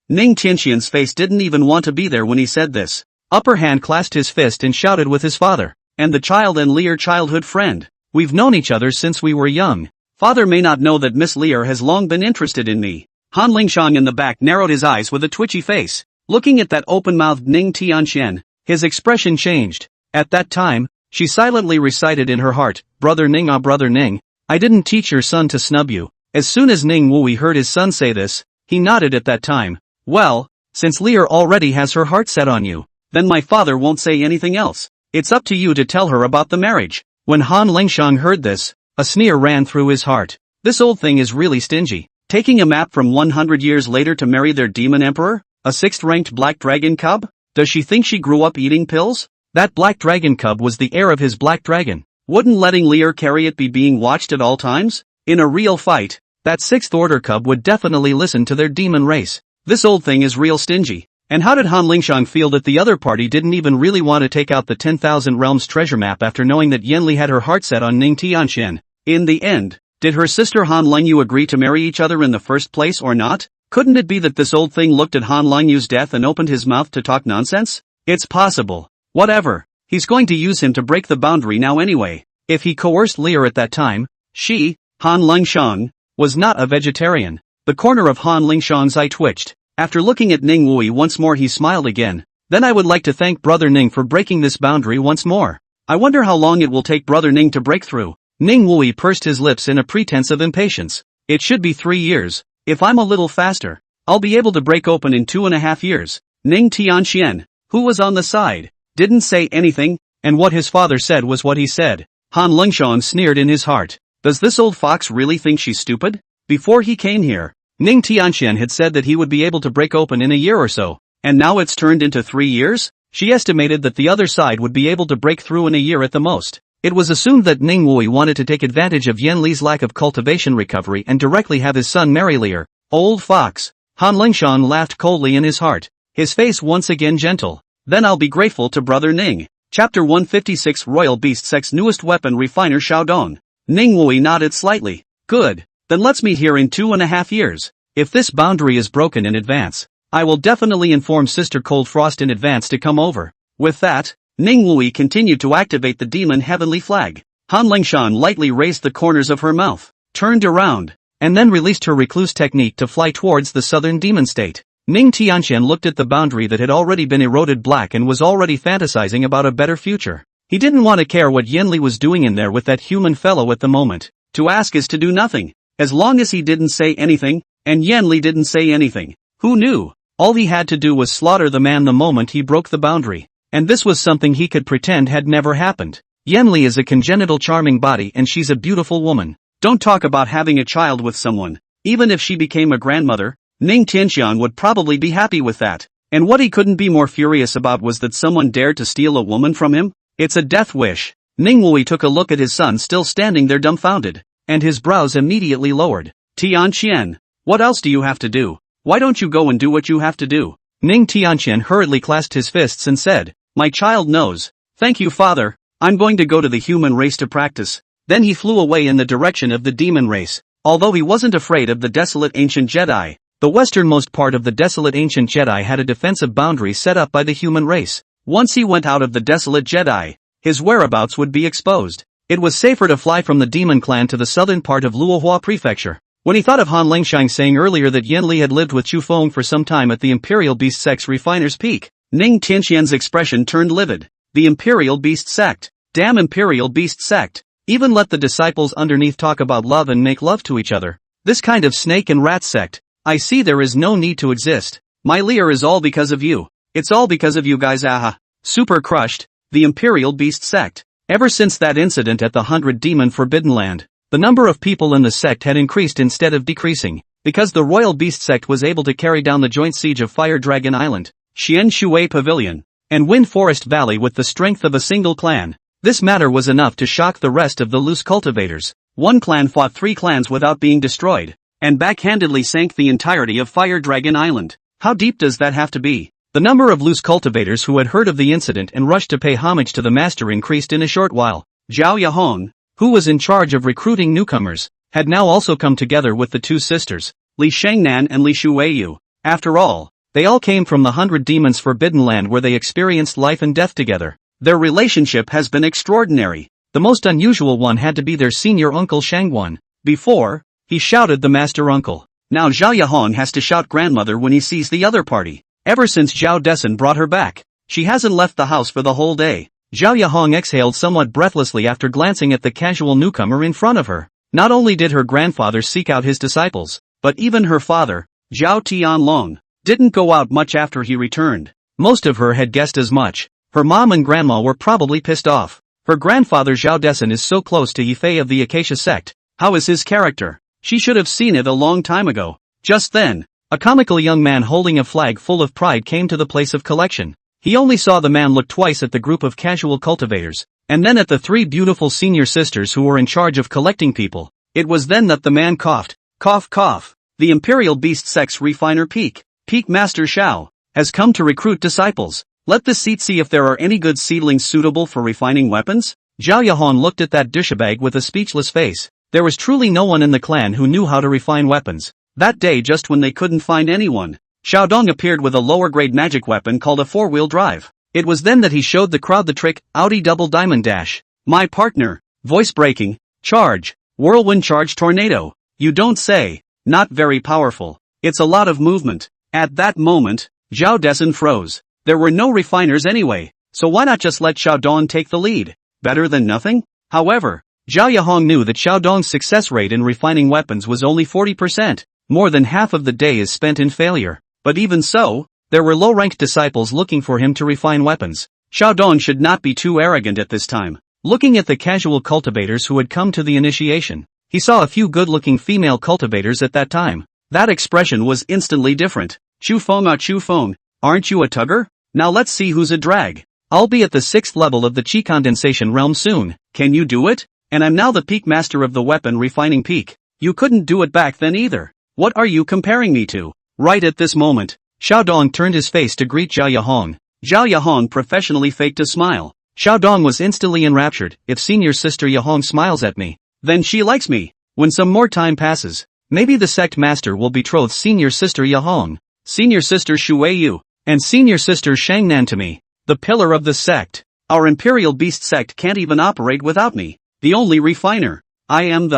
Speaker 1: Ning Tianxian's face didn't even want to be there when he said this. Upper Hand clasped his fist and shouted with his father, and the child and Lear childhood friend. We've known each other since we were young. Father may not know that Miss Lear has long been interested in me. Han Lingshang in the back narrowed his eyes with a twitchy face. Looking at that open-mouthed Ning Tianxian, his expression changed. At that time, she silently recited in her heart, Brother Ning, ah Brother Ning, I didn't teach your son to snub you. As soon as Ning Wui heard his son say this, he nodded at that time. Well, since Lear already has her heart set on you, then my father won't say anything else. It's up to you to tell her about the marriage. When Han Lingshang heard this, a sneer ran through his heart. This old thing is really stingy. Taking a map from 100 years later to marry their demon emperor? A 6th-ranked black dragon cub? Does she think she grew up eating pills? That black dragon cub was the heir of his black dragon. Wouldn't letting Lear carry it be being watched at all times? In a real fight, that 6th order cub would definitely listen to their demon race. This old thing is real stingy. And how did Han Lingshang feel that the other party didn't even really want to take out the 10,000 Realms treasure map after knowing that Yan Li had her heart set on Ning Tianxian? In the end, did her sister Han Lingyu agree to marry each other in the first place or not? Couldn't it be that this old thing looked at Han Lingyu's death and opened his mouth to talk nonsense? It's possible. Whatever. He's going to use him to break the boundary now anyway. If he coerced Lear at that time, she, Han Lingshang, was not a vegetarian. The corner of Han Lingshang's eye twitched. After looking at Ning Wui once more he smiled again. Then I would like to thank Brother Ning for breaking this boundary once more. I wonder how long it will take Brother Ning to break through. Ning Wui pursed his lips in a pretense of impatience. It should be 3 years. If I'm a little faster, I'll be able to break open in 2.5 years. Ning Tianxian, who was on the side, didn't say anything, and what his father said was what he said. Han Lingshang sneered in his heart. Does this old fox really think she's stupid? Before he came here, Ning Tianxian had said that he would be able to break open in a year or so, and now it's turned into 3 years? She estimated that the other side would be able to break through in a year at the most. It was assumed that Ning Wui wanted to take advantage of Yan Li's lack of cultivation recovery and directly have his son marry Lear. Old fox. Han Lingshang laughed coldly in his heart, his face once again gentle. Then I'll be grateful to Brother Ning. Chapter 156 Royal Beast Sect's newest weapon refiner Xiaodong. Ning Wui nodded slightly. Good. Then let's meet here in 2.5 years. If this boundary is broken in advance, I will definitely inform Sister Cold Frost in advance to come over. With that, Ning Wui continued to activate the demon heavenly flag. Han Lingshang lightly raised the corners of her mouth, turned around, and then released her recluse technique to fly towards the southern demon state. Ning Tianxian looked at the boundary that had already been eroded black and was already fantasizing about a better future. He didn't want to care what Yanli was doing in there with that human fellow at the moment. To ask is to do nothing. As long as he didn't say anything, and Yanli didn't say anything, who knew? All he had to do was slaughter the man the moment he broke the boundary. And this was something he could pretend had never happened. Yanli is a congenital charming body and she's a beautiful woman. Don't talk about having a child with someone. Even if she became a grandmother, Ning Tianxian would probably be happy with that. And what he couldn't be more furious about was that someone dared to steal a woman from him. It's a death wish. Ning Wui took a look at his son still standing there dumbfounded, and his brows immediately lowered. Tianxian, what else do you have to do? Why don't you go and do what you have to do? Ning Tianxian hurriedly clasped his fists and said, my child knows. Thank you, father. I'm going to go to the human race to practice. Then he flew away in the direction of the demon race. Although he wasn't afraid of the desolate ancient Jedi, the westernmost part of the desolate ancient Jedi had a defensive boundary set up by the human race. Once he went out of the desolate Jedi, his whereabouts would be exposed. It was safer to fly from the demon clan to the southern part of Luohua Prefecture. When he thought of Han Lingshang saying earlier that Yanli had lived with Chu Feng for some time at the Imperial Beast Sect's refiner's peak, Ning Tianxian's expression turned livid. The Imperial Beast Sect. Damn Imperial Beast Sect. Even let the disciples underneath talk about love and make love to each other. This kind of snake and rat sect. I see there is no need to exist. My Lear is all because of you. It's all because of you guys, aha. Super crushed. The Imperial Beast Sect. Ever since that incident at the 100 Demon Forbidden Land, the number of people in the sect had increased instead of decreasing. Because the Royal Beast Sect was able to carry down the joint siege of Fire Dragon Island, Xian Shui Pavilion, and Wind Forest Valley with the strength of a single clan. This matter was enough to shock the rest of the loose cultivators. One clan fought 3 clans without being destroyed, and backhandedly sank the entirety of Fire Dragon Island. How deep does that have to be? The number of loose cultivators who had heard of the incident and rushed to pay homage to the master increased in a short while. Zhao Yahong, who was in charge of recruiting newcomers, had now also come together with the 2 sisters, Li Shangnan and Li Shuiyu. After all, they all came from the 100 Demons Forbidden Land where they experienced life and death together. Their relationship has been extraordinary. The most unusual one had to be their senior uncle Shangguan. Before, he shouted the master uncle. Now Zhao Yahong has to shout grandmother when he sees the other party. Ever since Zhao Dessen brought her back, she hasn't left the house for the whole day. Zhao Yahong exhaled somewhat breathlessly after glancing at the casual newcomer in front of her. Not only did her grandfather seek out his disciples, but even her father, Zhao Tianlong, didn't go out much after he returned. Most of her had guessed as much. Her mom and grandma were probably pissed off. Her grandfather Zhao Dessen is so close to Yifei of the Acacia sect. How is his character? She should have seen it a long time ago. Just then, a comical young man holding a flag full of pride came to the place of collection. He only saw the man look twice at the group of casual cultivators, and then at the 3 beautiful senior sisters who were in charge of collecting people. It was then that the man coughed. Cough cough. The Imperial Beast Sect's refiner Peak Master Shao, has come to recruit disciples. Let the seat see if there are any good seedlings suitable for refining weapons. Zhao Yahong looked at that douchebag with a speechless face. There was truly no one in the clan who knew how to refine weapons. That day, just when they couldn't find anyone, Xiaodong appeared with a lower-grade magic weapon called a 4-wheel drive. It was then that he showed the crowd the trick, Audi Double Diamond Dash. My partner, Voice breaking. Charge. Whirlwind charge tornado. You don't say. Not very powerful. It's a lot of movement. At that moment, Zhao Desun froze. There were no refiners anyway, so why not just let Xiao Dong take the lead? Better than nothing? However, Zhao Yahong knew that Xiao Dong's success rate in refining weapons was only 40%. More than half of the day is spent in failure. But even so, there were low-ranked disciples looking for him to refine weapons. Xiao Dong should not be too arrogant at this time. Looking at the casual cultivators who had come to the initiation, he saw a few good-looking female cultivators at that time. That expression was instantly different. Chu Feng, aren't you a tugger? Now let's see who's a drag. I'll be at the 6th level of the Qi condensation realm soon. Can you do it? And I'm now the peak master of the weapon refining peak. You couldn't do it back then either. What are you comparing me to? Right at this moment, Xiao Dong turned his face to greet Zhao Yahong. Zhao Yahong professionally faked a smile. Xiao Dong was instantly enraptured. If senior sister Yahong smiles at me, then she likes me. When some more time passes, maybe the sect master will betroth senior sister Yahong, senior sister Shuiyu, and senior sister Shangnan to me, the pillar of the sect. Our imperial beast sect can't even operate without me, the only refiner. I am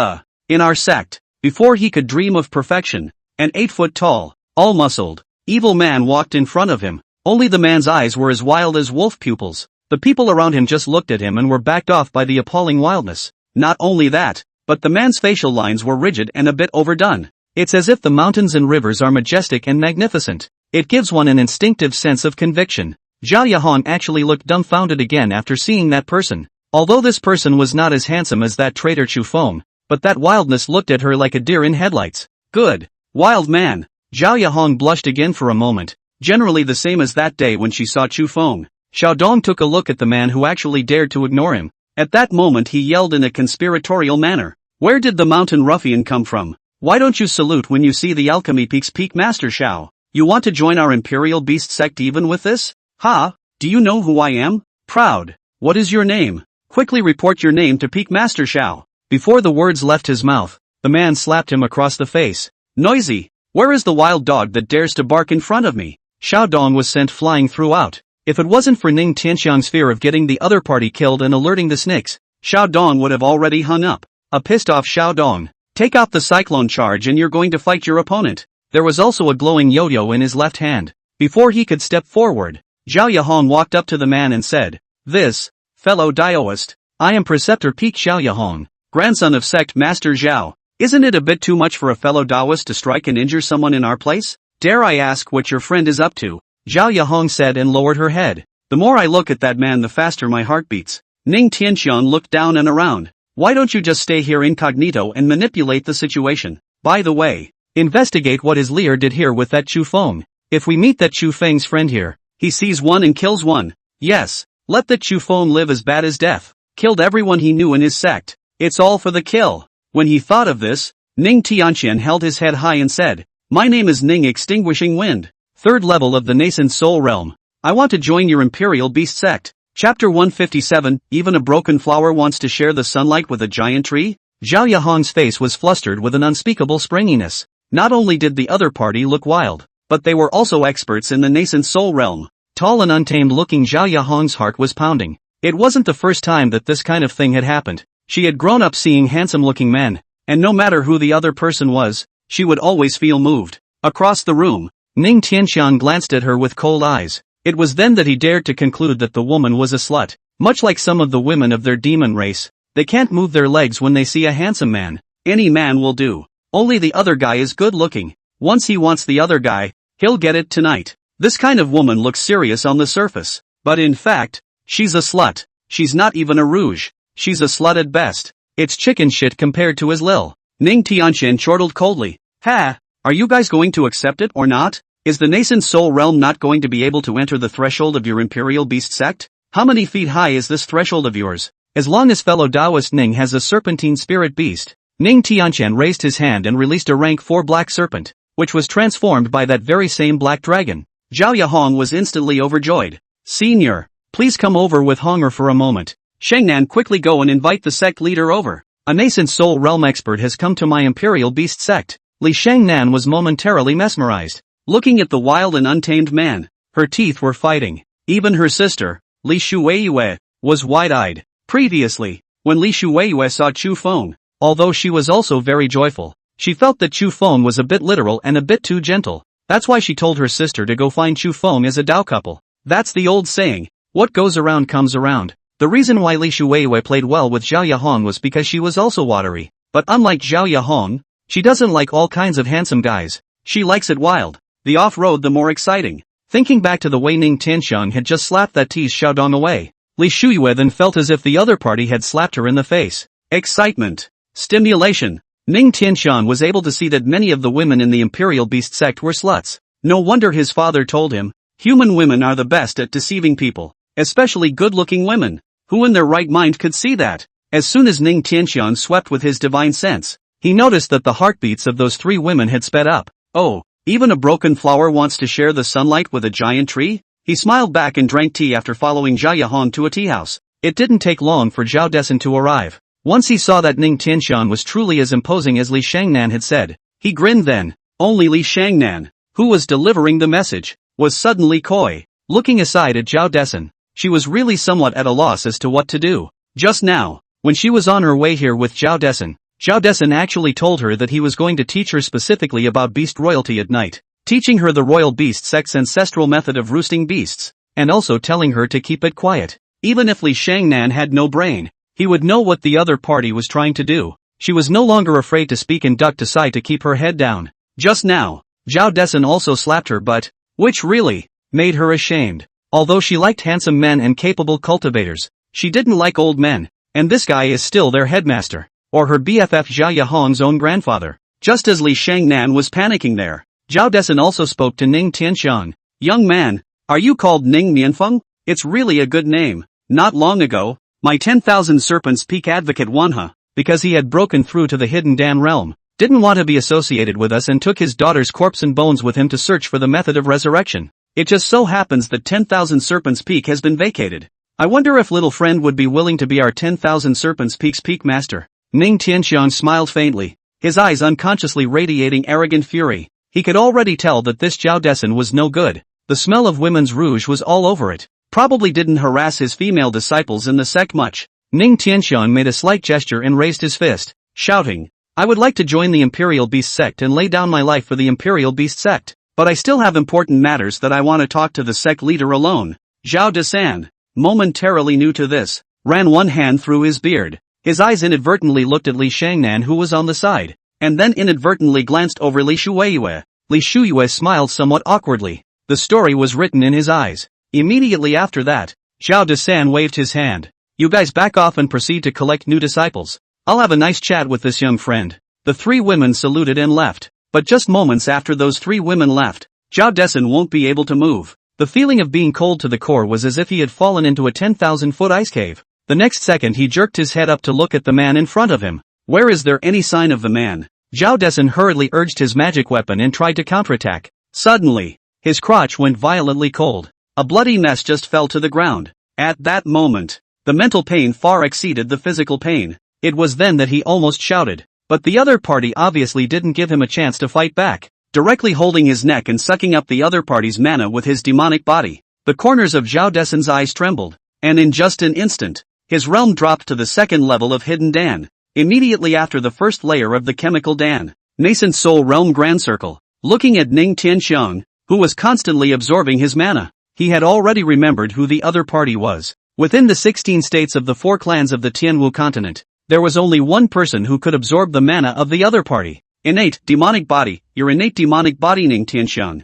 Speaker 1: in our sect. Before he could dream of perfection, an 8-foot-tall, all-muscled, evil man walked in front of him. Only the man's eyes were as wild as wolf pupils. The people around him just looked at him and were backed off by the appalling wildness. Not only that, but the man's facial lines were rigid and a bit overdone. It's as if the mountains and rivers are majestic and magnificent. It gives one an instinctive sense of conviction. Zhao Yahong actually looked dumbfounded again after seeing that person. Although this person was not as handsome as that traitor Chu Feng, but that wildness looked at her like a deer in headlights. Good. Wild man. Zhao Yahong blushed again for a moment, generally the same as that day when she saw Chu Feng. Xiao Dong took a look at the man who actually dared to ignore him. At that moment he yelled in a conspiratorial manner. Where did the mountain ruffian come from? Why don't you salute when you see the Alchemy Peak's peak master Xiao? You want to join our imperial beast sect even with this? Ha? Do you know who I am? Proud. What is your name? Quickly report your name to peak master Xiao. Before the words left his mouth, the man slapped him across the face. Noisy! Where is the wild dog that dares to bark in front of me? Xiao Dong was sent flying throughout. If it wasn't for Ning Tianxiang's fear of getting the other party killed and alerting the snakes, Xiao Dong would have already hung up. A pissed off Xiao Dong. Take out the cyclone charge and you're going to fight your opponent. There was also a glowing yo-yo in his left hand. Before he could step forward, Zhao Yahong walked up to the man and said, This, fellow Daoist, I am Preceptor Peak Xiao Yahong, grandson of sect master Zhao. Isn't it a bit too much for a fellow Daoist to strike and injure someone in our place? Dare I ask what your friend is up to? Zhao Yahong said and lowered her head. The more I look at that man the faster my heart beats. Ning Tianxiang looked down and around. Why don't you just stay here incognito and manipulate the situation? By the way, investigate what his leader did here with that Chu Feng. If we meet that Chu Feng's friend here, he sees one and kills one. Yes, let that Chu Feng live as bad as death. Killed everyone he knew in his sect. It's all for the kill. When he thought of this, Ning Tianxian held his head high and said, My name is Ning Extinguishing Wind. 3rd level of the nascent soul realm. I want to join your imperial beast sect. Chapter 157, even a broken flower wants to share the sunlight with a giant tree? Zhao Yahong's face was flustered with an unspeakable springiness. Not only did the other party look wild, but they were also experts in the nascent soul realm. Tall and untamed looking Zhao Yahong's heart was pounding. It wasn't the first time that this kind of thing had happened. She had grown up seeing handsome looking men, and no matter who the other person was, she would always feel moved. Across the room, Ning Tianxiang glanced at her with cold eyes. It was then that he dared to conclude that the woman was a slut. Much like some of the women of their demon race, they can't move their legs when they see a handsome man. Any man will do. Only the other guy is good looking. Once he wants the other guy, he'll get it tonight. This kind of woman looks serious on the surface, but in fact, she's a slut. She's not even a rouge. She's a slut at best. It's chicken shit compared to his lil. Ning Tianxian chortled coldly. Ha! Are you guys going to accept it or not? Is the nascent soul realm not going to be able to enter the threshold of your imperial beast sect? How many feet high is this threshold of yours? As long as fellow Taoist Ning has a serpentine spirit beast. Ning Tianxian raised his hand and released a rank 4 black serpent, which was transformed by that very same black dragon. Zhao Yahong was instantly overjoyed. Senior, please come over with Honger for a moment. Shengnan, quickly go and invite the sect leader over. A nascent soul realm expert has come to my imperial beast sect. Li Shengnan was momentarily mesmerized. Looking at the wild and untamed man, her teeth were fighting. Even her sister, Li Shuiyue, was wide-eyed. Previously, when Li Shueiyue saw Chu Feng. Although she was also very joyful, she felt that Chu Feng was a bit literal and a bit too gentle. That's why she told her sister to go find Chu Feng as a Dao couple. That's the old saying, what goes around comes around. The reason why Li Shueiyue played well with Zhao Yahong was because she was also watery. But unlike Zhao Yahong, she doesn't like all kinds of handsome guys. She likes it wild. The off-road the more exciting. Thinking back to the way Ning Tianxiang had just slapped that tease Xiaodong away, Li Shueiyue then felt as if the other party had slapped her in the face. Excitement. Stimulation. Ning Tianxiang was able to see that many of the women in the Imperial Beast sect were sluts. No wonder his father told him, human women are the best at deceiving people, especially good-looking women. Who in their right mind could see that? As soon as Ning Tianxiang swept with his divine sense, he noticed that the heartbeats of those three women had sped up. Oh, even a broken flower wants to share the sunlight with a giant tree? He smiled back and drank tea after following Zhao Yahong to a tea house. It didn't take long for Zhao Dessen to arrive. Once he saw that Ning Tianxiang was truly as imposing as Li Shangnan had said, he grinned then. Only Li Shangnan, who was delivering the message, was suddenly coy. Looking aside at Zhao Dessen, she was really somewhat at a loss as to what to do. Just now, when she was on her way here with Zhao Dessen actually told her that he was going to teach her specifically about beast royalty at night, teaching her the royal beast sect's ancestral method of roosting beasts, and also telling her to keep it quiet. Even if Li Shangnan had no brain, he would know what the other party was trying to do. She was no longer afraid to speak and ducked aside to keep her head down. Just now, Zhao Dessen also slapped her butt, which really made her ashamed. Although she liked handsome men and capable cultivators, she didn't like old men, and this guy is still their headmaster, or her BFF Zhao Yahong's own grandfather. Just as Li Shangnan was panicking there, Zhao Dessen also spoke to Ning Tianxiang. Young man, are you called Ning Mianfeng? It's really a good name. Not long ago, my 10,000 Serpents Peak advocate Manhwa, because he had broken through to the hidden Dan realm, didn't want to be associated with us and took his daughter's corpse and bones with him to search for the method of resurrection. It just so happens that 10,000 Serpents Peak has been vacated. I wonder if little friend would be willing to be our 10,000 Serpents Peak's peak master. Ning Tianxiang smiled faintly, his eyes unconsciously radiating arrogant fury. He could already tell that this Zhao Dessen was no good. The smell of women's rouge was all over it. Probably didn't harass his female disciples in the sect much. Ning Tianxiang made a slight gesture and raised his fist, shouting, I would like to join the Imperial Beast sect and lay down my life for the Imperial Beast sect. But I still have important matters that I want to talk to the sect leader alone. Zhao Dessen, momentarily new to this, ran one hand through his beard. His eyes inadvertently looked at Li Shangnan who was on the side, and then inadvertently glanced over Li Shueiyue. Li Shueiyue smiled somewhat awkwardly. The story was written in his eyes. Immediately after that, Zhao Dessen waved his hand. You guys back off and proceed to collect new disciples. I'll have a nice chat with this young friend. The three women saluted and left. But just moments after those three women left, Zhao Dessen won't be able to move. The feeling of being cold to the core was as if he had fallen into a 10,000-foot ice cave. The next second he jerked his head up to look at the man in front of him. Where is there any sign of the man? Zhao Dessen hurriedly urged his magic weapon and tried to counterattack. Suddenly, his crotch went violently cold. A bloody mess just fell to the ground. At that moment, the mental pain far exceeded the physical pain. It was then that he almost shouted. But the other party obviously didn't give him a chance to fight back, directly holding his neck and sucking up the other party's mana with his demonic body. The corners of Zhao Dessen's eyes trembled, and in just an instant, his realm dropped to the second level of Hidden Dan. Immediately after the first layer of the Chemical Dan, Nascent Soul Realm Grand Circle, looking at Ning Tianxiang, who was constantly absorbing his mana. He had already remembered who the other party was. Within the 16 states of the 4 clans of the Tianwu continent, there was only one person who could absorb the mana of the other party. Innate demonic body, your innate demonic body Ning Tianxiang.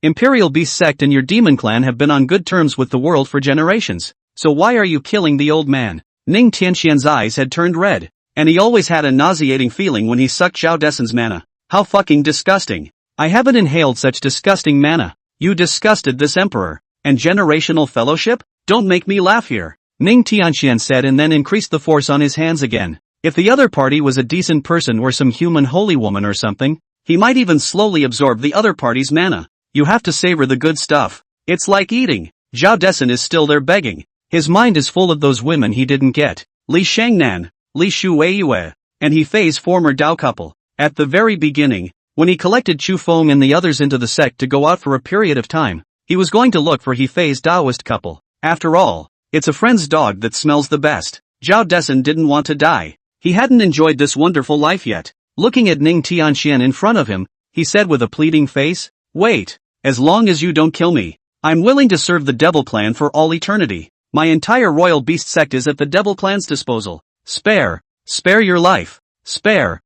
Speaker 1: Imperial Beast sect and your demon clan have been on good terms with the world for generations. So why are you killing the old man? Ning Tianxian's eyes had turned red, and he always had a nauseating feeling when he sucked Zhao Dessen's mana. How fucking disgusting. I haven't inhaled such disgusting mana. You disgusted this emperor. And generational fellowship? Don't make me laugh here. Ning Tianxian said and then increased the force on his hands again. If the other party was a decent person or some human holy woman or something, he might even slowly absorb the other party's mana. You have to savor the good stuff. It's like eating. Zhao Dessen is still there begging. His mind is full of those women he didn't get. Li Shangnan, Li Shueiyue, and He Fei's former Dao couple. At the very beginning, when he collected Chu Feng and the others into the sect to go out for a period of time, he was going to look for He Fei's Taoist couple. After all, it's a friend's dog that smells the best. Zhao Desun didn't want to die. He hadn't enjoyed this wonderful life yet. Looking at Ning Tianxian in front of him, he said with a pleading face, "Wait. As long as you don't kill me, I'm willing to serve the Devil Clan for all eternity. My entire royal beast sect is at the Devil Clan's disposal. Spare your life. Spare,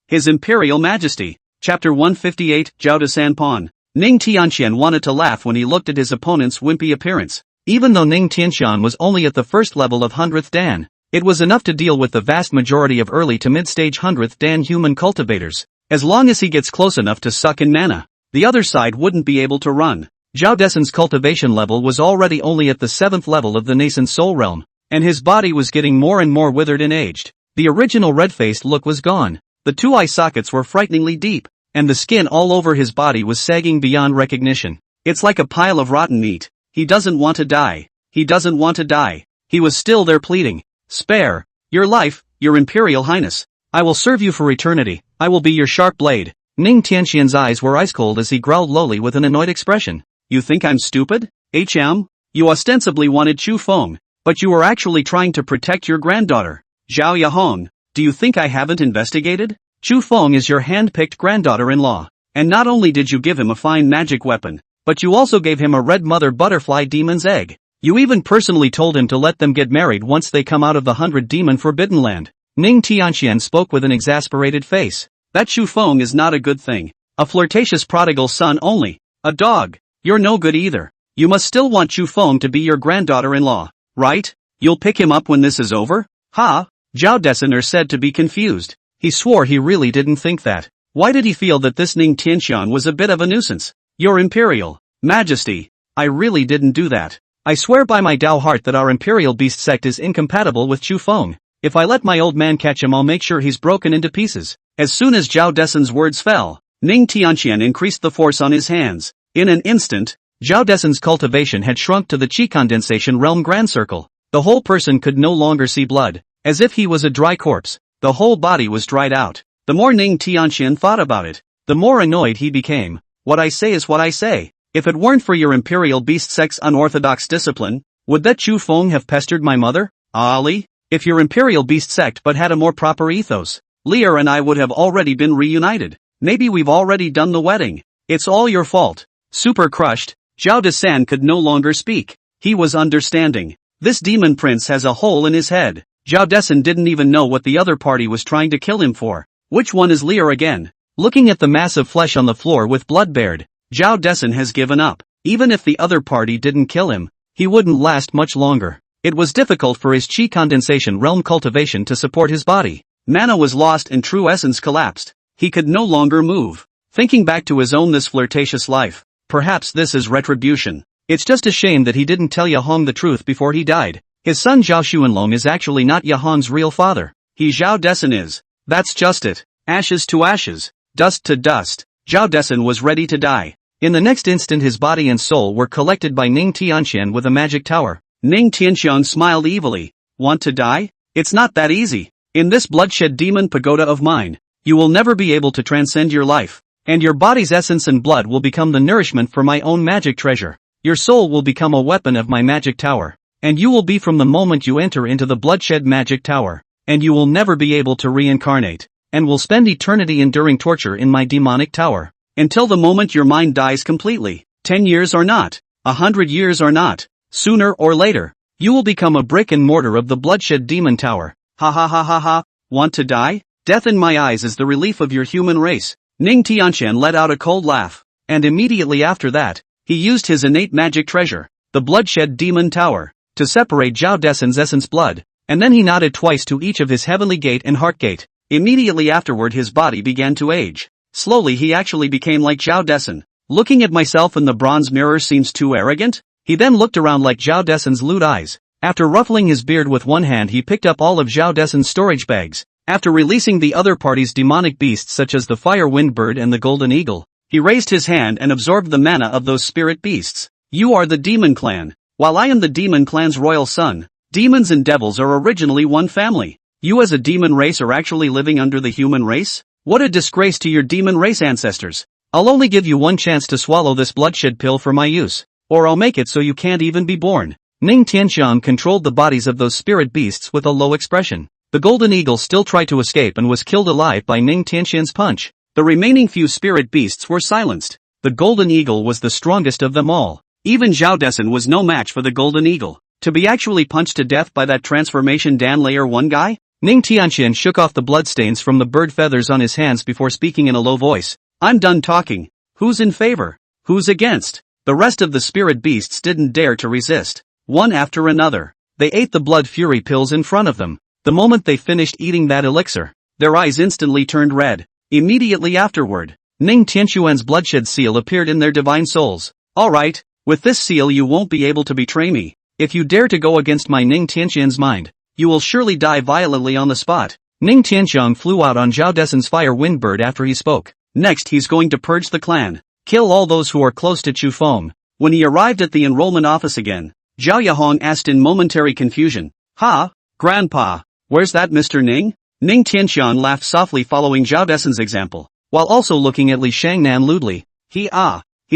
Speaker 1: His Imperial Majesty." Chapter 158, Zhao Desan Pawn. Ning Tianxian wanted to laugh when he looked at his opponent's wimpy appearance. Even though Ning Tianxian was only at the first level of 100th Dan, it was enough to deal with the vast majority of early to mid-stage 100th Dan human cultivators. As long as he gets close enough to suck in mana, the other side wouldn't be able to run. Zhao Desun's cultivation level was already only at the 7th level of the nascent soul realm, and his body was getting more and more withered and aged. The original red-faced look was gone. The two eye sockets were frighteningly deep, and the skin all over his body was sagging beyond recognition. It's like a pile of rotten meat. He doesn't want to die. He doesn't want to die. He was still there pleading, "Spare your life, your Imperial Highness. I will serve you for eternity. I will be your sharp blade." Ning Tianxian's eyes were ice cold as he growled lowly with an annoyed expression. "You think I'm stupid? You ostensibly wanted Chu Feng, but you were actually trying to protect your granddaughter. Zhao Yahong, do you think I haven't investigated? Chu Feng is your hand-picked granddaughter-in-law, and not only did you give him a fine magic weapon, but you also gave him a red mother butterfly demon's egg. You even personally told him to let them get married once they come out of the 100 Demon Forbidden Land." Ning Tianxian spoke with an exasperated face. "That Chu Feng is not a good thing. A flirtatious prodigal son only. A dog. You're no good either. You must still want Chu Feng to be your granddaughter-in-law, right? You'll pick him up when this is over?" "Ha?" Zhao Desun said to be confused. He swore he really didn't think that. Why did he feel that this Ning Tianxian was a bit of a nuisance? "Your Imperial Majesty, I really didn't do that. I swear by my Dao heart that our Imperial Beast sect is incompatible with Chu Feng. If I let my old man catch him, I'll make sure he's broken into pieces." As soon as Zhao Desun's words fell, Ning Tianxian increased the force on his hands. In an instant, Zhao Desun's cultivation had shrunk to the Qi condensation realm grand circle. The whole person could no longer see blood, as if he was a dry corpse. The whole body was dried out. The more Ning Tianxian thought about it, the more annoyed he became. "What I say is what I say. If it weren't for your Imperial Beast sect's unorthodox discipline, would that Chu Feng have pestered my mother? Ali? If your Imperial Beast sect but had a more proper ethos, Lear and I would have already been reunited. Maybe we've already done the wedding. It's all your fault." Super crushed, Zhao Desan could no longer speak. He was understanding. This demon prince has a hole in his head. Zhao Desan didn't even know what the other party was trying to kill him for. Which one is Lear again? Looking at the mass of flesh on the floor with blood bared, Zhao Desan has given up. Even if the other party didn't kill him, he wouldn't last much longer. It was difficult for his Qi condensation realm cultivation to support his body. Mana was lost and true essence collapsed. He could no longer move. Thinking back to his own this flirtatious life, perhaps this is retribution. It's just a shame that he didn't tell Yahong the truth before he died. His son Zhao Xuanlong is actually not Yahong's real father. He Zhao Desun is. That's just it. Ashes to ashes, dust to dust. Zhao Desun was ready to die. In the next instant his body and soul were collected by Ning Tianxian with a magic tower. Ning Tianxian smiled evilly. "Want to die? It's not that easy. In this bloodshed demon pagoda of mine, you will never be able to transcend your life, and your body's essence and blood will become the nourishment for my own magic treasure. Your soul will become a weapon of my magic tower, and you will be from the moment you enter into the bloodshed magic tower, and you will never be able to reincarnate, and will spend eternity enduring torture in my demonic tower, until the moment your mind dies completely. 10 years or not, 100 years or not, sooner or later, you will become a brick and mortar of the bloodshed demon tower. Ha ha ha ha ha, want to die? Death in my eyes is the relief of your human race." Ning Tianxian let out a cold laugh, and immediately after that, he used his innate magic treasure, the bloodshed demon tower, to separate Zhao Desun's essence blood, and then he nodded twice to each of his heavenly gate and heart gate. Immediately afterward his body began to age. Slowly he actually became like Zhao Desun. "Looking at myself in the bronze mirror seems too arrogant?" He then looked around like Zhao Desun's lewd eyes. After ruffling his beard with one hand he picked up all of Zhao Desun's storage bags. After releasing the other party's demonic beasts such as the fire wind bird and the golden eagle, he raised his hand and absorbed the mana of those spirit beasts. "You are the demon clan, while I am the demon clan's royal son. Demons and devils are originally one family. You as a demon race are actually living under the human race? What a disgrace to your demon race ancestors. I'll only give you one chance to swallow this bloodshed pill for my use, or I'll make it so you can't even be born." Ning Tianxiang controlled the bodies of those spirit beasts with a low expression. The golden eagle still tried to escape and was killed alive by Ning Tianxian's punch. The remaining few spirit beasts were silenced. The golden eagle was the strongest of them all. Even Zhao Dessen was no match for the golden eagle. To be actually punched to death by that transformation Dan Layer 1 guy? Ning Tianxian shook off the bloodstains from the bird feathers on his hands before speaking in a low voice. I'm done talking. Who's in favor? Who's against? The rest of the spirit beasts didn't dare to resist. One after another, they ate the blood fury pills in front of them. The moment they finished eating that elixir, their eyes instantly turned red. Immediately afterward, Ning Tianxuan's bloodshed seal appeared in their divine souls. Alright, with this seal you won't be able to betray me. If you dare to go against my Ning Tianxian's mind, you will surely die violently on the spot. Ning Tianxiang flew out on Zhao Dessen's fire wind bird after he spoke. Next he's going to purge the clan. Kill all those who are close to Chu Feng. When he arrived at the enrollment office again, Zhao Yahong asked in momentary confusion. Ha, Grandpa, where's that Mr. Ning? Ning Tianxiang laughed softly following Zhao Dessen's example, while also looking at Li Shangnan lewdly. He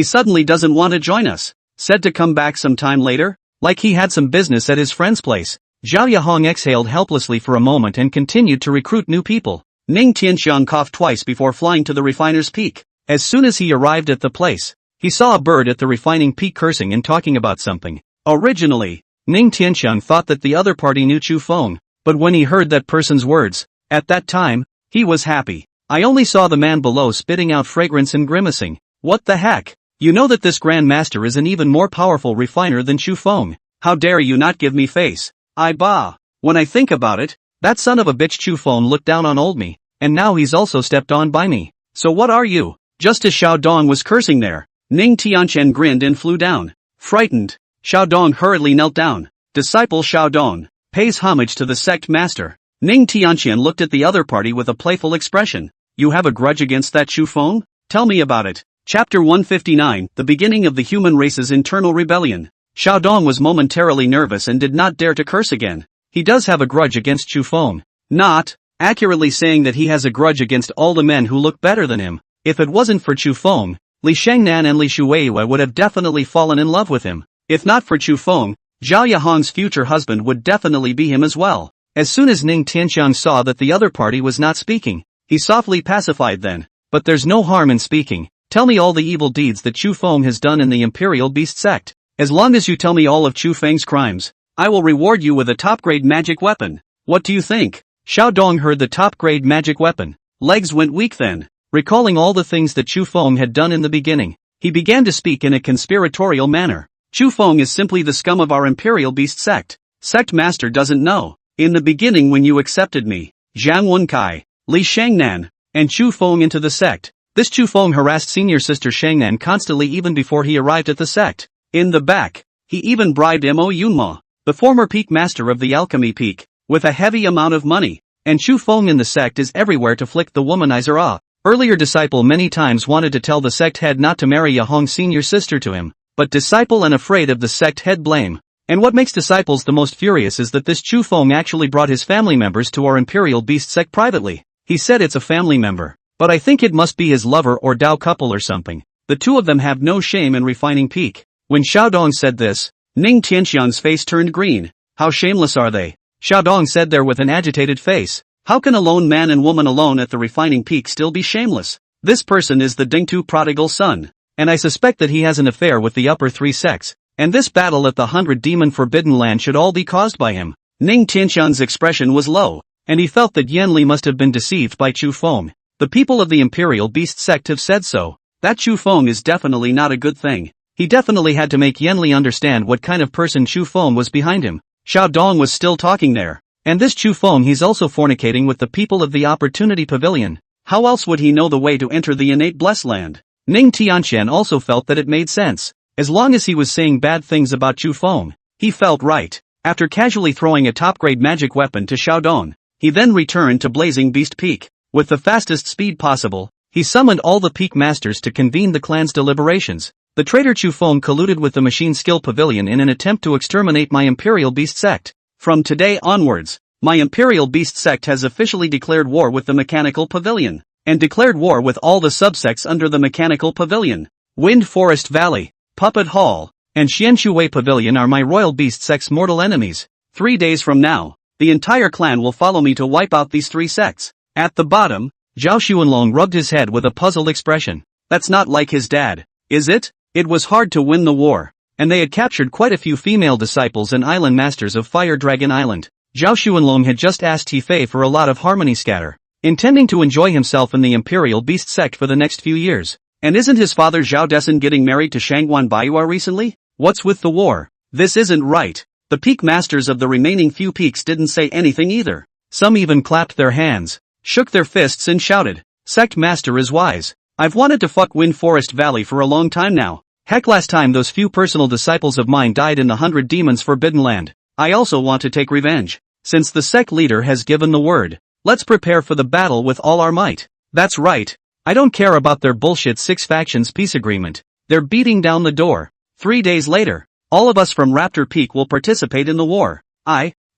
Speaker 1: suddenly doesn't want to join us. Said to come back some time later? Like he had some business at his friend's place. Zhao Yahong exhaled helplessly for a moment and continued to recruit new people. Ning Tianxiang coughed twice before flying to the refiner's peak. As soon as he arrived at the place, he saw a bird at the refining peak cursing and talking about something. Originally, Ning Tianxiang thought that the other party knew Chu Feng, but when he heard that person's words, at that time, he was happy. I only saw the man below spitting out fragrance and grimacing. What the heck? You know that this Grand Master is an even more powerful refiner than Chu Feng. How dare you not give me face? When I think about it, that son of a bitch Chu Feng looked down on old me, and now he's also stepped on by me. So what are you? Just as Xiao Dong was cursing there, Ning Tianxian grinned and flew down. Frightened, Xiao Dong hurriedly knelt down. Disciple Xiao Dong pays homage to the sect master. Ning Tianxian looked at the other party with a playful expression. You have a grudge against that Chu Feng? Tell me about it. Chapter 159, The Beginning of the Human Race's Internal Rebellion. Xiao Dong was momentarily nervous and did not dare to curse again. He does have a grudge against Chu Feng. Not accurately saying that he has a grudge against all the men who look better than him. If it wasn't for Chu Feng, Li Shangnan and Li Shuwei would have definitely fallen in love with him. If not for Chu Feng, Zhao Yahong's future husband would definitely be him as well. As soon as Ning Tianxiang saw that the other party was not speaking, he softly pacified then. But there's no harm in speaking. Tell me all the evil deeds that Chu Feng has done in the Imperial Beast sect. As long as you tell me all of Chu Feng's crimes, I will reward you with a top-grade magic weapon. What do you think? Xiao Dong heard the top-grade magic weapon. Legs went weak then. Recalling all the things that Chu Feng had done in the beginning, he began to speak in a conspiratorial manner. Chu Feng is simply the scum of our Imperial Beast sect. Sect Master doesn't know. In the beginning when you accepted me, Zhang Wenkai, Li Shangnan, and Chu Feng into the sect, this Chu Feng harassed senior sister Shangnan constantly even before he arrived at the sect. In the back, he even bribed Mo Yunma, the former peak master of the alchemy peak, with a heavy amount of money, and Chu Feng in the sect is everywhere to flick the womanizer off. Earlier disciple many times wanted to tell the sect head not to marry Yahong's senior sister to him, but disciple and afraid of the sect head blame. And what makes disciples the most furious is that this Chu Feng actually brought his family members to our Imperial Beast sect privately. He said it's a family member, but I think it must be his lover or Dao couple or something. The two of them have no shame in refining peak. When Xiao Dong said this, Ning Tianxiang's face turned green. How shameless are they? Xiao Dong said there with an agitated face. How can a lone man and woman alone at the refining peak still be shameless? This person is the Dingtu prodigal son, and I suspect that he has an affair with the upper three sects, and this battle at the 100 Demon Forbidden Land should all be caused by him. Ning Tianxian's expression was low, and he felt that Yan Li must have been deceived by Chu Feng. The people of the Imperial Beast sect have said so. That Chu Feng is definitely not a good thing. He definitely had to make Yan Li understand what kind of person Chu Feng was behind him. Xiao Dong was still talking there. And this Chu Feng he's also fornicating with the people of the Opportunity Pavilion. How else would he know the way to enter the innate blessed land? Ning Tianxian also felt that it made sense. As long as he was saying bad things about Chu Feng, he felt right. After casually throwing a top-grade magic weapon to Xiao Dong, he then returned to Blazing Beast Peak. With the fastest speed possible, he summoned all the peak masters to convene the clan's deliberations. The traitor Chu Feng colluded with the Machine Skill Pavilion in an attempt to exterminate my Imperial Beast sect. From today onwards, my Imperial Beast sect has officially declared war with the Mechanical Pavilion, and declared war with all the subsects under the Mechanical Pavilion. Wind Forest Valley, Puppet Hall, and Xian Shui Pavilion are my royal beast sect's mortal enemies. 3 days from now, the entire clan will follow me to wipe out these 3 sects. At the bottom, Zhao Xuanlong rubbed his head with a puzzled expression. That's not like his dad, is it? It was hard to win the war, and they had captured quite a few female disciples and island masters of Fire Dragon Island. Zhao Xuanlong had just asked Tifei for a lot of harmony scatter, intending to enjoy himself in the Imperial Beast sect for the next few years. And isn't his father Zhao Desun getting married to Shangguan Baiyua recently? What's with the war? This isn't right. The peak masters of the remaining few peaks didn't say anything either. Some even clapped their hands, shook their fists and shouted, "Sect master is wise. I've wanted to fuck Wind Forest Valley for a long time now. Heck, last time those few personal disciples of mine died in the 100 Demons Forbidden Land. I also want to take revenge. Since the sect leader has given the word, let's prepare for the battle with all our might." That's right. I don't care about their bullshit 6 factions peace agreement. They're beating down the door. 3 days later, all of us from Raptor Peak will participate in the war.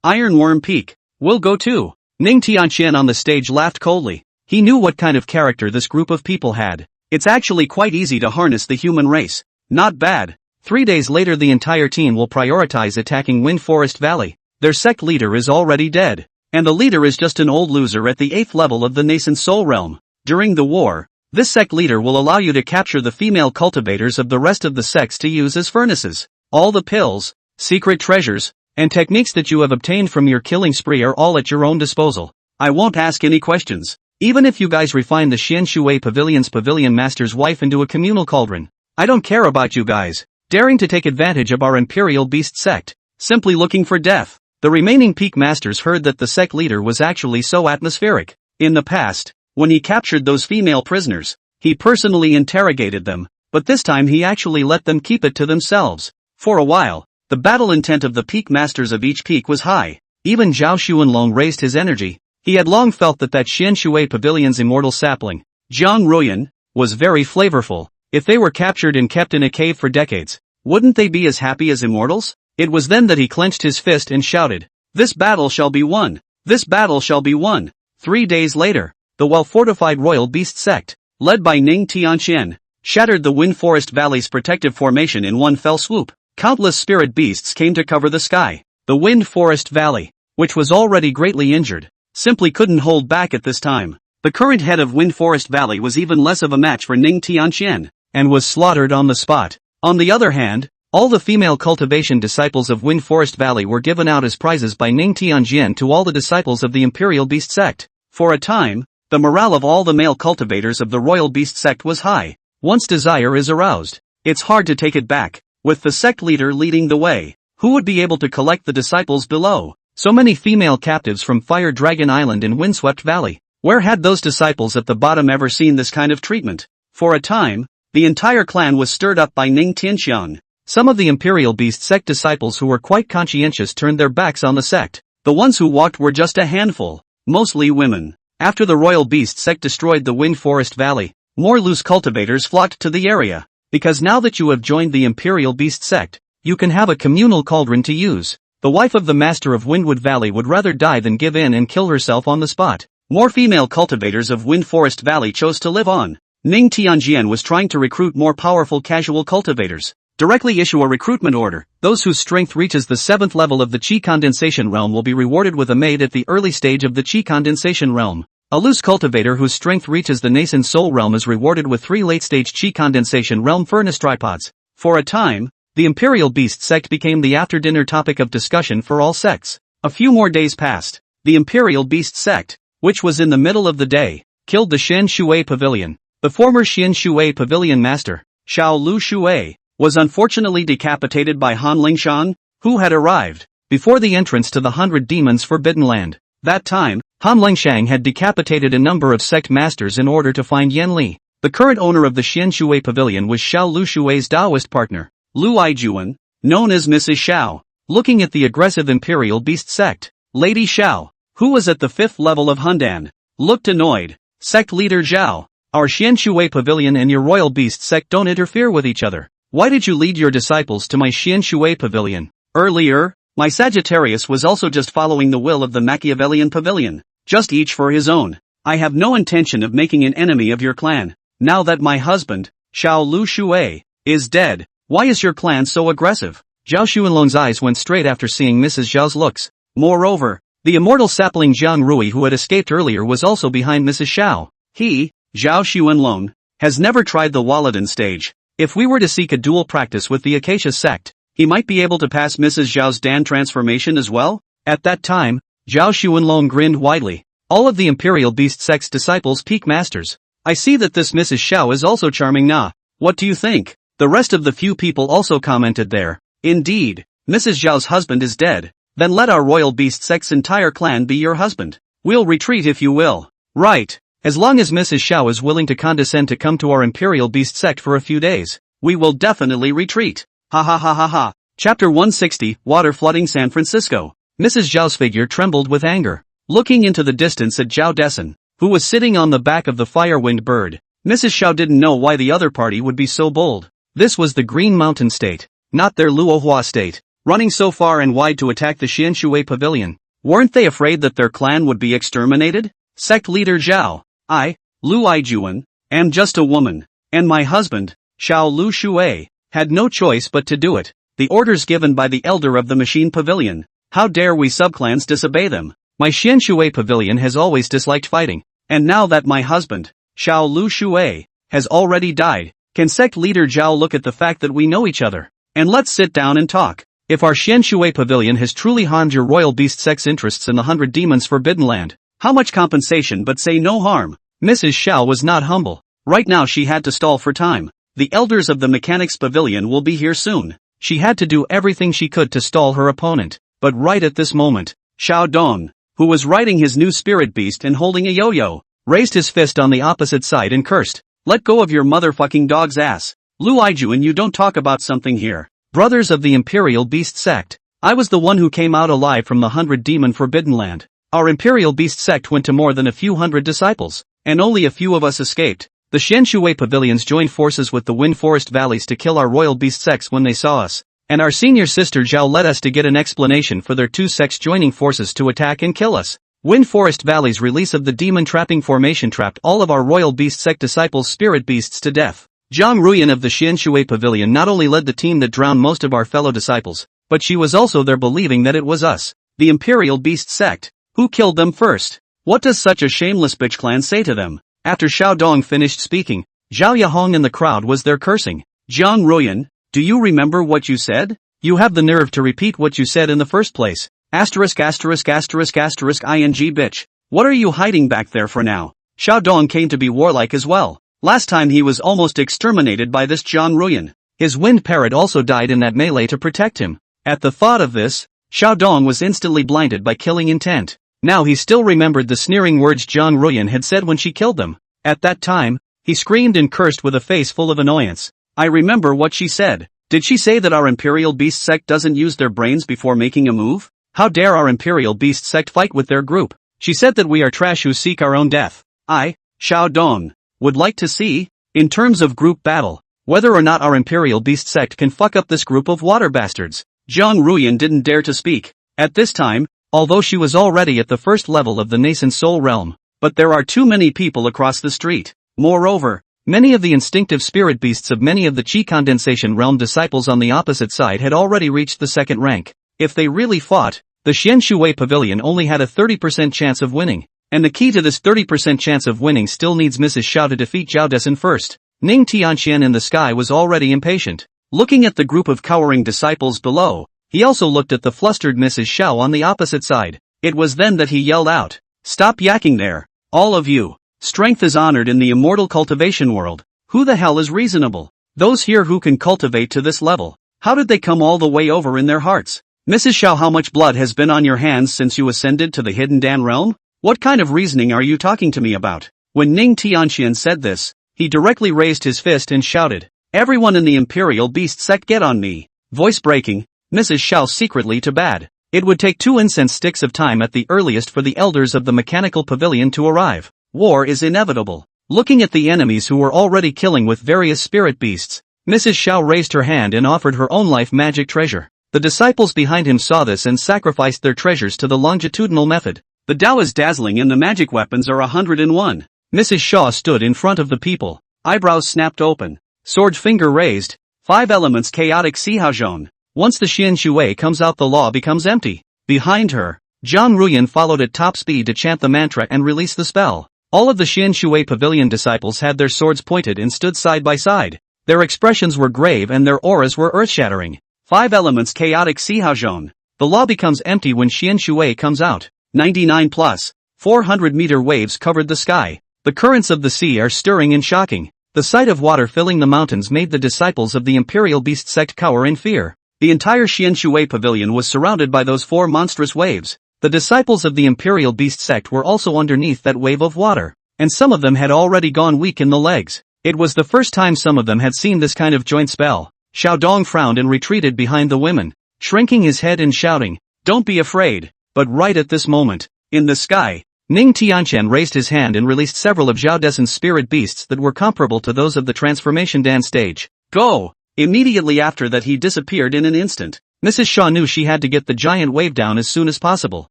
Speaker 1: Ironworm Peak, will go too. Ning Tianqian on the stage laughed coldly. He knew what kind of character this group of people had. It's actually quite easy to harness the human race. Not bad. 3 days later the entire team will prioritize attacking Wind Forest Valley. Their sect leader is already dead, and the leader is just an old loser at the 8th level of the nascent soul realm. During the war, this sect leader will allow you to capture the female cultivators of the rest of the sects to use as furnaces. All the pills, secret treasures, and techniques that you have obtained from your killing spree are all at your own disposal. I won't ask any questions, even if you guys refine the Xian Shui Pavilion's pavilion master's wife into a communal cauldron. I don't care about you guys daring to take advantage of our Imperial Beast sect, simply looking for death. The remaining peak masters heard that the sect leader was actually so atmospheric. In the past, when he captured those female prisoners, he personally interrogated them, but this time he actually let them keep it to themselves. For a while, the battle intent of the peak masters of each peak was high. Even Zhao Xuanlong raised his energy. He had long felt that Xian Shui Pavilion's immortal sapling, Jiang Ruyan, was very flavorful. If they were captured and kept in a cave for decades, wouldn't they be as happy as immortals? It was then that he clenched his fist and shouted, "This battle shall be won! This battle shall be won!" 3 days later, the well-fortified Royal Beast sect, led by Ning Tianqian, shattered the Wind Forest Valley's protective formation in one fell swoop. Countless spirit beasts came to cover the sky. The Wind Forest Valley, which was already greatly injured, simply couldn't hold back at this time. The current head of Wind Forest Valley was even less of a match for Ning Tianqian, and was slaughtered on the spot. On the other hand, all the female cultivation disciples of Wind Forest Valley were given out as prizes by Ning Tianqian to all the disciples of the Imperial Beast sect. For a time, the morale of all the male cultivators of the Royal Beast sect was high. Once desire is aroused, it's hard to take it back. With the sect leader leading the way, who would be able to collect the disciples below? So many female captives from Fire Dragon Island and Windswept Valley. Where had those disciples at the bottom ever seen this kind of treatment? For a time, the entire clan was stirred up by Ning Tianqian. Some of the Imperial Beast sect disciples who were quite conscientious turned their backs on the sect. The ones who walked were just a handful, mostly women. After the Royal Beast sect destroyed the Wind Forest Valley, more loose cultivators flocked to the area. Because now that you have joined the Imperial Beast sect, you can have a communal cauldron to use. The wife of the master of Windwood Valley would rather die than give in and kill herself on the spot. More female cultivators of Wind Forest Valley chose to live on. Ning Tianqian was trying to recruit more powerful casual cultivators. Directly issue a recruitment order. Those whose strength reaches the 7th level of the Qi Condensation Realm will be rewarded with a maid at the early stage of the Qi Condensation Realm. A loose cultivator whose strength reaches the nascent soul realm is rewarded with 3 late-stage Qi Condensation Realm furnace tripods. For a time, the Imperial Beast sect became the after-dinner topic of discussion for all sects. A few more days passed. The Imperial Beast sect, which was in the middle of the day, killed the Xian Shui Pavilion. The former Xian Shui Pavilion master, Xiao Lu Shui, was unfortunately decapitated by Han Lingshan, who had arrived before the entrance to the 100 Demons Forbidden Land. That time, Han Lingshan had decapitated a number of sect masters in order to find Yan Li. The current owner of the Xian Shui Pavilion was Xiao Lu Shui's Taoist partner, Lu Aijuan, known as Mrs. Xiao. Looking at the aggressive Imperial Beast sect, Lady Xiao, who was at the 5th level of Hundan, looked annoyed. Sect leader Zhao, our Xian Shui Pavilion and your Royal Beast sect don't interfere with each other. Why did you lead your disciples to my Xian Shui Pavilion? Earlier, my Sagittarius was also just following the will of the Machiavellian Pavilion, just each for his own. I have no intention of making an enemy of your clan. Now that my husband, Xiao Lu Shui, is dead, Why is your clan so aggressive? Zhao Xuanlong's eyes went straight after seeing Mrs. Zhao's looks. Moreover, the immortal sapling Jiang Rui who had escaped earlier was also behind Mrs. Xiao. He, Zhao Xuanlong, has never tried the Waladan stage. If we were to seek a dual practice with the Acacia sect, he might be able to pass Mrs. Zhao's Dan transformation as well? At that time, Zhao Xuanlong grinned widely. All of the Imperial Beast sect's disciples peak masters. I see that this Mrs. Xiao is also charming na. What do you think? The rest of the few people also commented there. Indeed, Mrs. Zhao's husband is dead. Then let our Royal Beast sect's entire clan be your husband. We'll retreat if you will. Right. As long as Mrs. Xiao is willing to condescend to come to our Imperial Beast sect for a few days, we will definitely retreat. Ha ha ha ha ha. Chapter 160, Water Flooding San Francisco. Mrs. Zhao's figure trembled with anger. Looking into the distance at Zhao Dessen, who was sitting on the back of the fire-winged bird, Mrs. Xiao didn't know why the other party would be so bold. This was the Green Mountain State, not their Luohua State, running so far and wide to attack the Xianshui Pavilion. Weren't they afraid that their clan would be exterminated? Sect leader Zhao, I, Lu Aijuan, am just a woman, and my husband, Xiao Lu Shui, had no choice but to do it. The orders given by the elder of the Machine Pavilion. How dare we subclans disobey them? My Xianshui Pavilion has always disliked fighting, and now that my husband, Xiao Lu Shui, has already died, can sect leader Zhao look at the fact that we know each other, and let's sit down and talk. If our Xianshui Pavilion has truly harmed your Royal Beast sect's interests in the 100 Demons Forbidden Land, how much compensation but say no harm? Mrs. Xiao was not humble. Right now she had to stall for time. The elders of the Mechanics Pavilion will be here soon. She had to do everything she could to stall her opponent. But right at this moment, Xiao Dong, who was riding his new spirit beast and holding a yo-yo, raised his fist on the opposite side and cursed. Let go of your motherfucking dog's ass. Lu Aiju, and you don't talk about something here. Brothers of the Imperial Beast sect. I was the one who came out alive from the 100 Demon Forbidden Land. Our Imperial Beast sect went to more than a few hundred disciples, and only a few of us escaped. The Xianshui Pavilions joined forces with the Wind Forest Valleys to kill our Royal Beast sects when they saw us. And our senior sister Zhao led us to get an explanation for their two sects joining forces to attack and kill us. Wind Forest Valley's release of the demon trapping formation trapped all of our Royal Beast sect disciples' spirit beasts to death. Zhang Ruyan of the Xianshui Pavilion not only led the team that drowned most of our fellow disciples, but she was also there believing that it was us, the Imperial Beast sect, who killed them first. What does such a shameless bitch clan say to them? After Xiao Dong finished speaking, Zhao Yahong in the crowd was there cursing. Zhang Ruyan, do you remember what you said? You have the nerve to repeat what you said in the first place. Asterisk asterisk asterisk asterisk ing bitch. What are you hiding back there for now? Xiao Dong came to be warlike as well. Last time he was almost exterminated by this Zhang Ruyan. His wind parrot also died in that melee to protect him. At the thought of this, Xiao Dong was instantly blinded by killing intent. Now he still remembered the sneering words Zhang Ruyan had said when she killed them. At that time, he screamed and cursed with a face full of annoyance. I remember what she said. Did she say that our Imperial Beast sect doesn't use their brains before making a move? How dare our Imperial Beast sect fight with their group? She said that we are trash who seek our own death. I, Xiao Dong, would like to see, in terms of group battle, whether or not our Imperial Beast sect can fuck up this group of water bastards. Zhang Ruyan didn't dare to speak. At this time, although she was already at the first level of the nascent soul realm, but there are too many people across the street. Moreover, many of the instinctive spirit beasts of many of the Qi condensation realm disciples on the opposite side had already reached the second rank. If they really fought, the Xianshui Pavilion only had a 30% chance of winning, and the key to this 30% chance of winning still needs Mrs. Xiao to defeat Zhao Dessen first. Ning Tianxian in the sky was already impatient. Looking at the group of cowering disciples below, he also looked at the flustered Mrs. Xiao on the opposite side. It was then that he yelled out, "Stop yakking there, all of you. Strength is honored in the immortal cultivation world. Who the hell is reasonable? Those here who can cultivate to this level. How did they come all the way over in their hearts? Mrs. Xiao, how much blood has been on your hands since you ascended to the Hidden Dan realm? What kind of reasoning are you talking to me about?" When Ning Tianxian said this, he directly raised his fist and shouted, "Everyone in the Imperial Beast sect get on me." Voice breaking, Mrs. Xiao secretly to bad. It would take 2 incense sticks of time at the earliest for the elders of the Mechanical Pavilion to arrive. War is inevitable. Looking at the enemies who were already killing with various spirit beasts, Mrs. Xiao raised her hand and offered her own life magic treasure. The disciples behind him saw this and sacrificed their treasures to the longitudinal method. The Tao is dazzling and the magic weapons are 101. Mrs. Shaw stood in front of the people, eyebrows snapped open, sword finger raised, 5 elements chaotic Zhao. Once the Xian Shui comes out, the law becomes empty. Behind her, Zhang Ruyan followed at top speed to chant the mantra and release the spell. All of the Xian Shui pavilion disciples had their swords pointed and stood side by side. Their expressions were grave and their auras were earth-shattering. 5 elements chaotic Zhao. The law becomes empty when Xian Shui comes out. 99 plus. 400-meter waves covered the sky. The currents of the sea are stirring and shocking. The sight of water filling the mountains made the disciples of the Imperial Beast sect cower in fear. The entire Xian Shui pavilion was surrounded by those 4 monstrous waves. The disciples of the Imperial Beast sect were also underneath that wave of water, and some of them had already gone weak in the legs. It was the first time some of them had seen this kind of joint spell. Xiao Dong frowned and retreated behind the women, shrinking his head and shouting, "Don't be afraid." But right at this moment, in the sky, Ning Tianqian raised his hand and released several of Zhao Desan's spirit beasts that were comparable to those of the transformation dance stage. Go! Immediately after that he disappeared in an instant. Mrs. Shaw knew she had to get the giant wave down as soon as possible.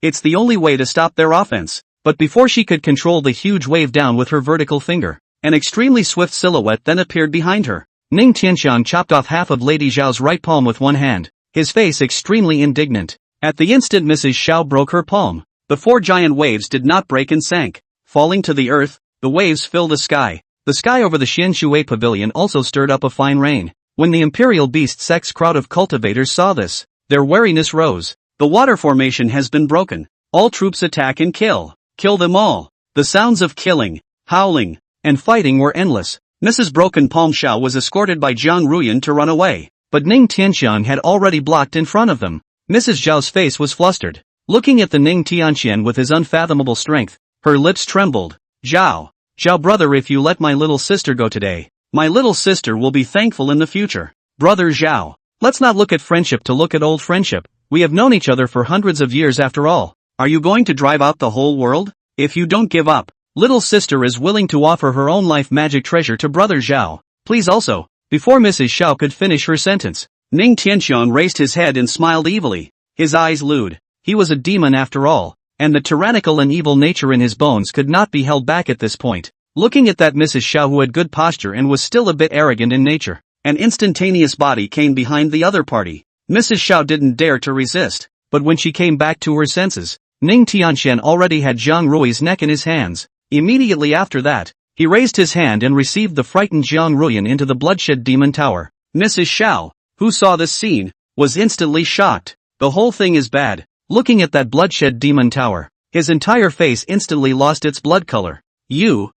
Speaker 1: It's the only way to stop their offense. But before she could control the huge wave down with her vertical finger, an extremely swift silhouette then appeared behind her. Ning Tianqian chopped off half of Lady Zhao's right palm with one hand, his face extremely indignant. At the instant Mrs. Xiao broke her palm. The 4 giant waves did not break and sank. Falling to the earth, the waves filled the sky. The sky over the Xian Shui pavilion also stirred up a fine rain. When the Imperial Beast sect's crowd of cultivators saw this, their wariness rose. The water formation has been broken. All troops attack and kill. Kill them all. The sounds of killing, howling, and fighting were endless. Mrs. Broken Palm Xiao was escorted by Zhang Ruyan to run away, but Ning Tianqian had already blocked in front of them. Mrs. Zhao's face was flustered. Looking at the Ning Tianqian with his unfathomable strength, her lips trembled. Zhao brother, if you let my little sister go today, my little sister will be thankful in the future. Brother Zhao, let's not look at friendship to look at old friendship. We have known each other for hundreds of years after all. Are you going to drive out the whole world? If you don't give up, little sister is willing to offer her own life magic treasure to brother Zhao. Please also. Before Mrs. Xiao could finish her sentence, Ning Tianqian raised his head and smiled evilly. His eyes lewd. He was a demon after all, and the tyrannical and evil nature in his bones could not be held back at this point. Looking at that Mrs. Xiao, who had good posture and was still a bit arrogant in nature, an instantaneous body came behind the other party. Mrs. Xiao didn't dare to resist, but when she came back to her senses, Ning Tianqian already had Zhang Rui's neck in his hands. Immediately after that, he raised his hand and received the frightened Zhang Ruyan into the bloodshed demon tower. Mrs. Xiao, who saw this scene, was instantly shocked. The whole thing is bad. Looking at that bloodshed demon tower, his entire face instantly lost its blood color. You.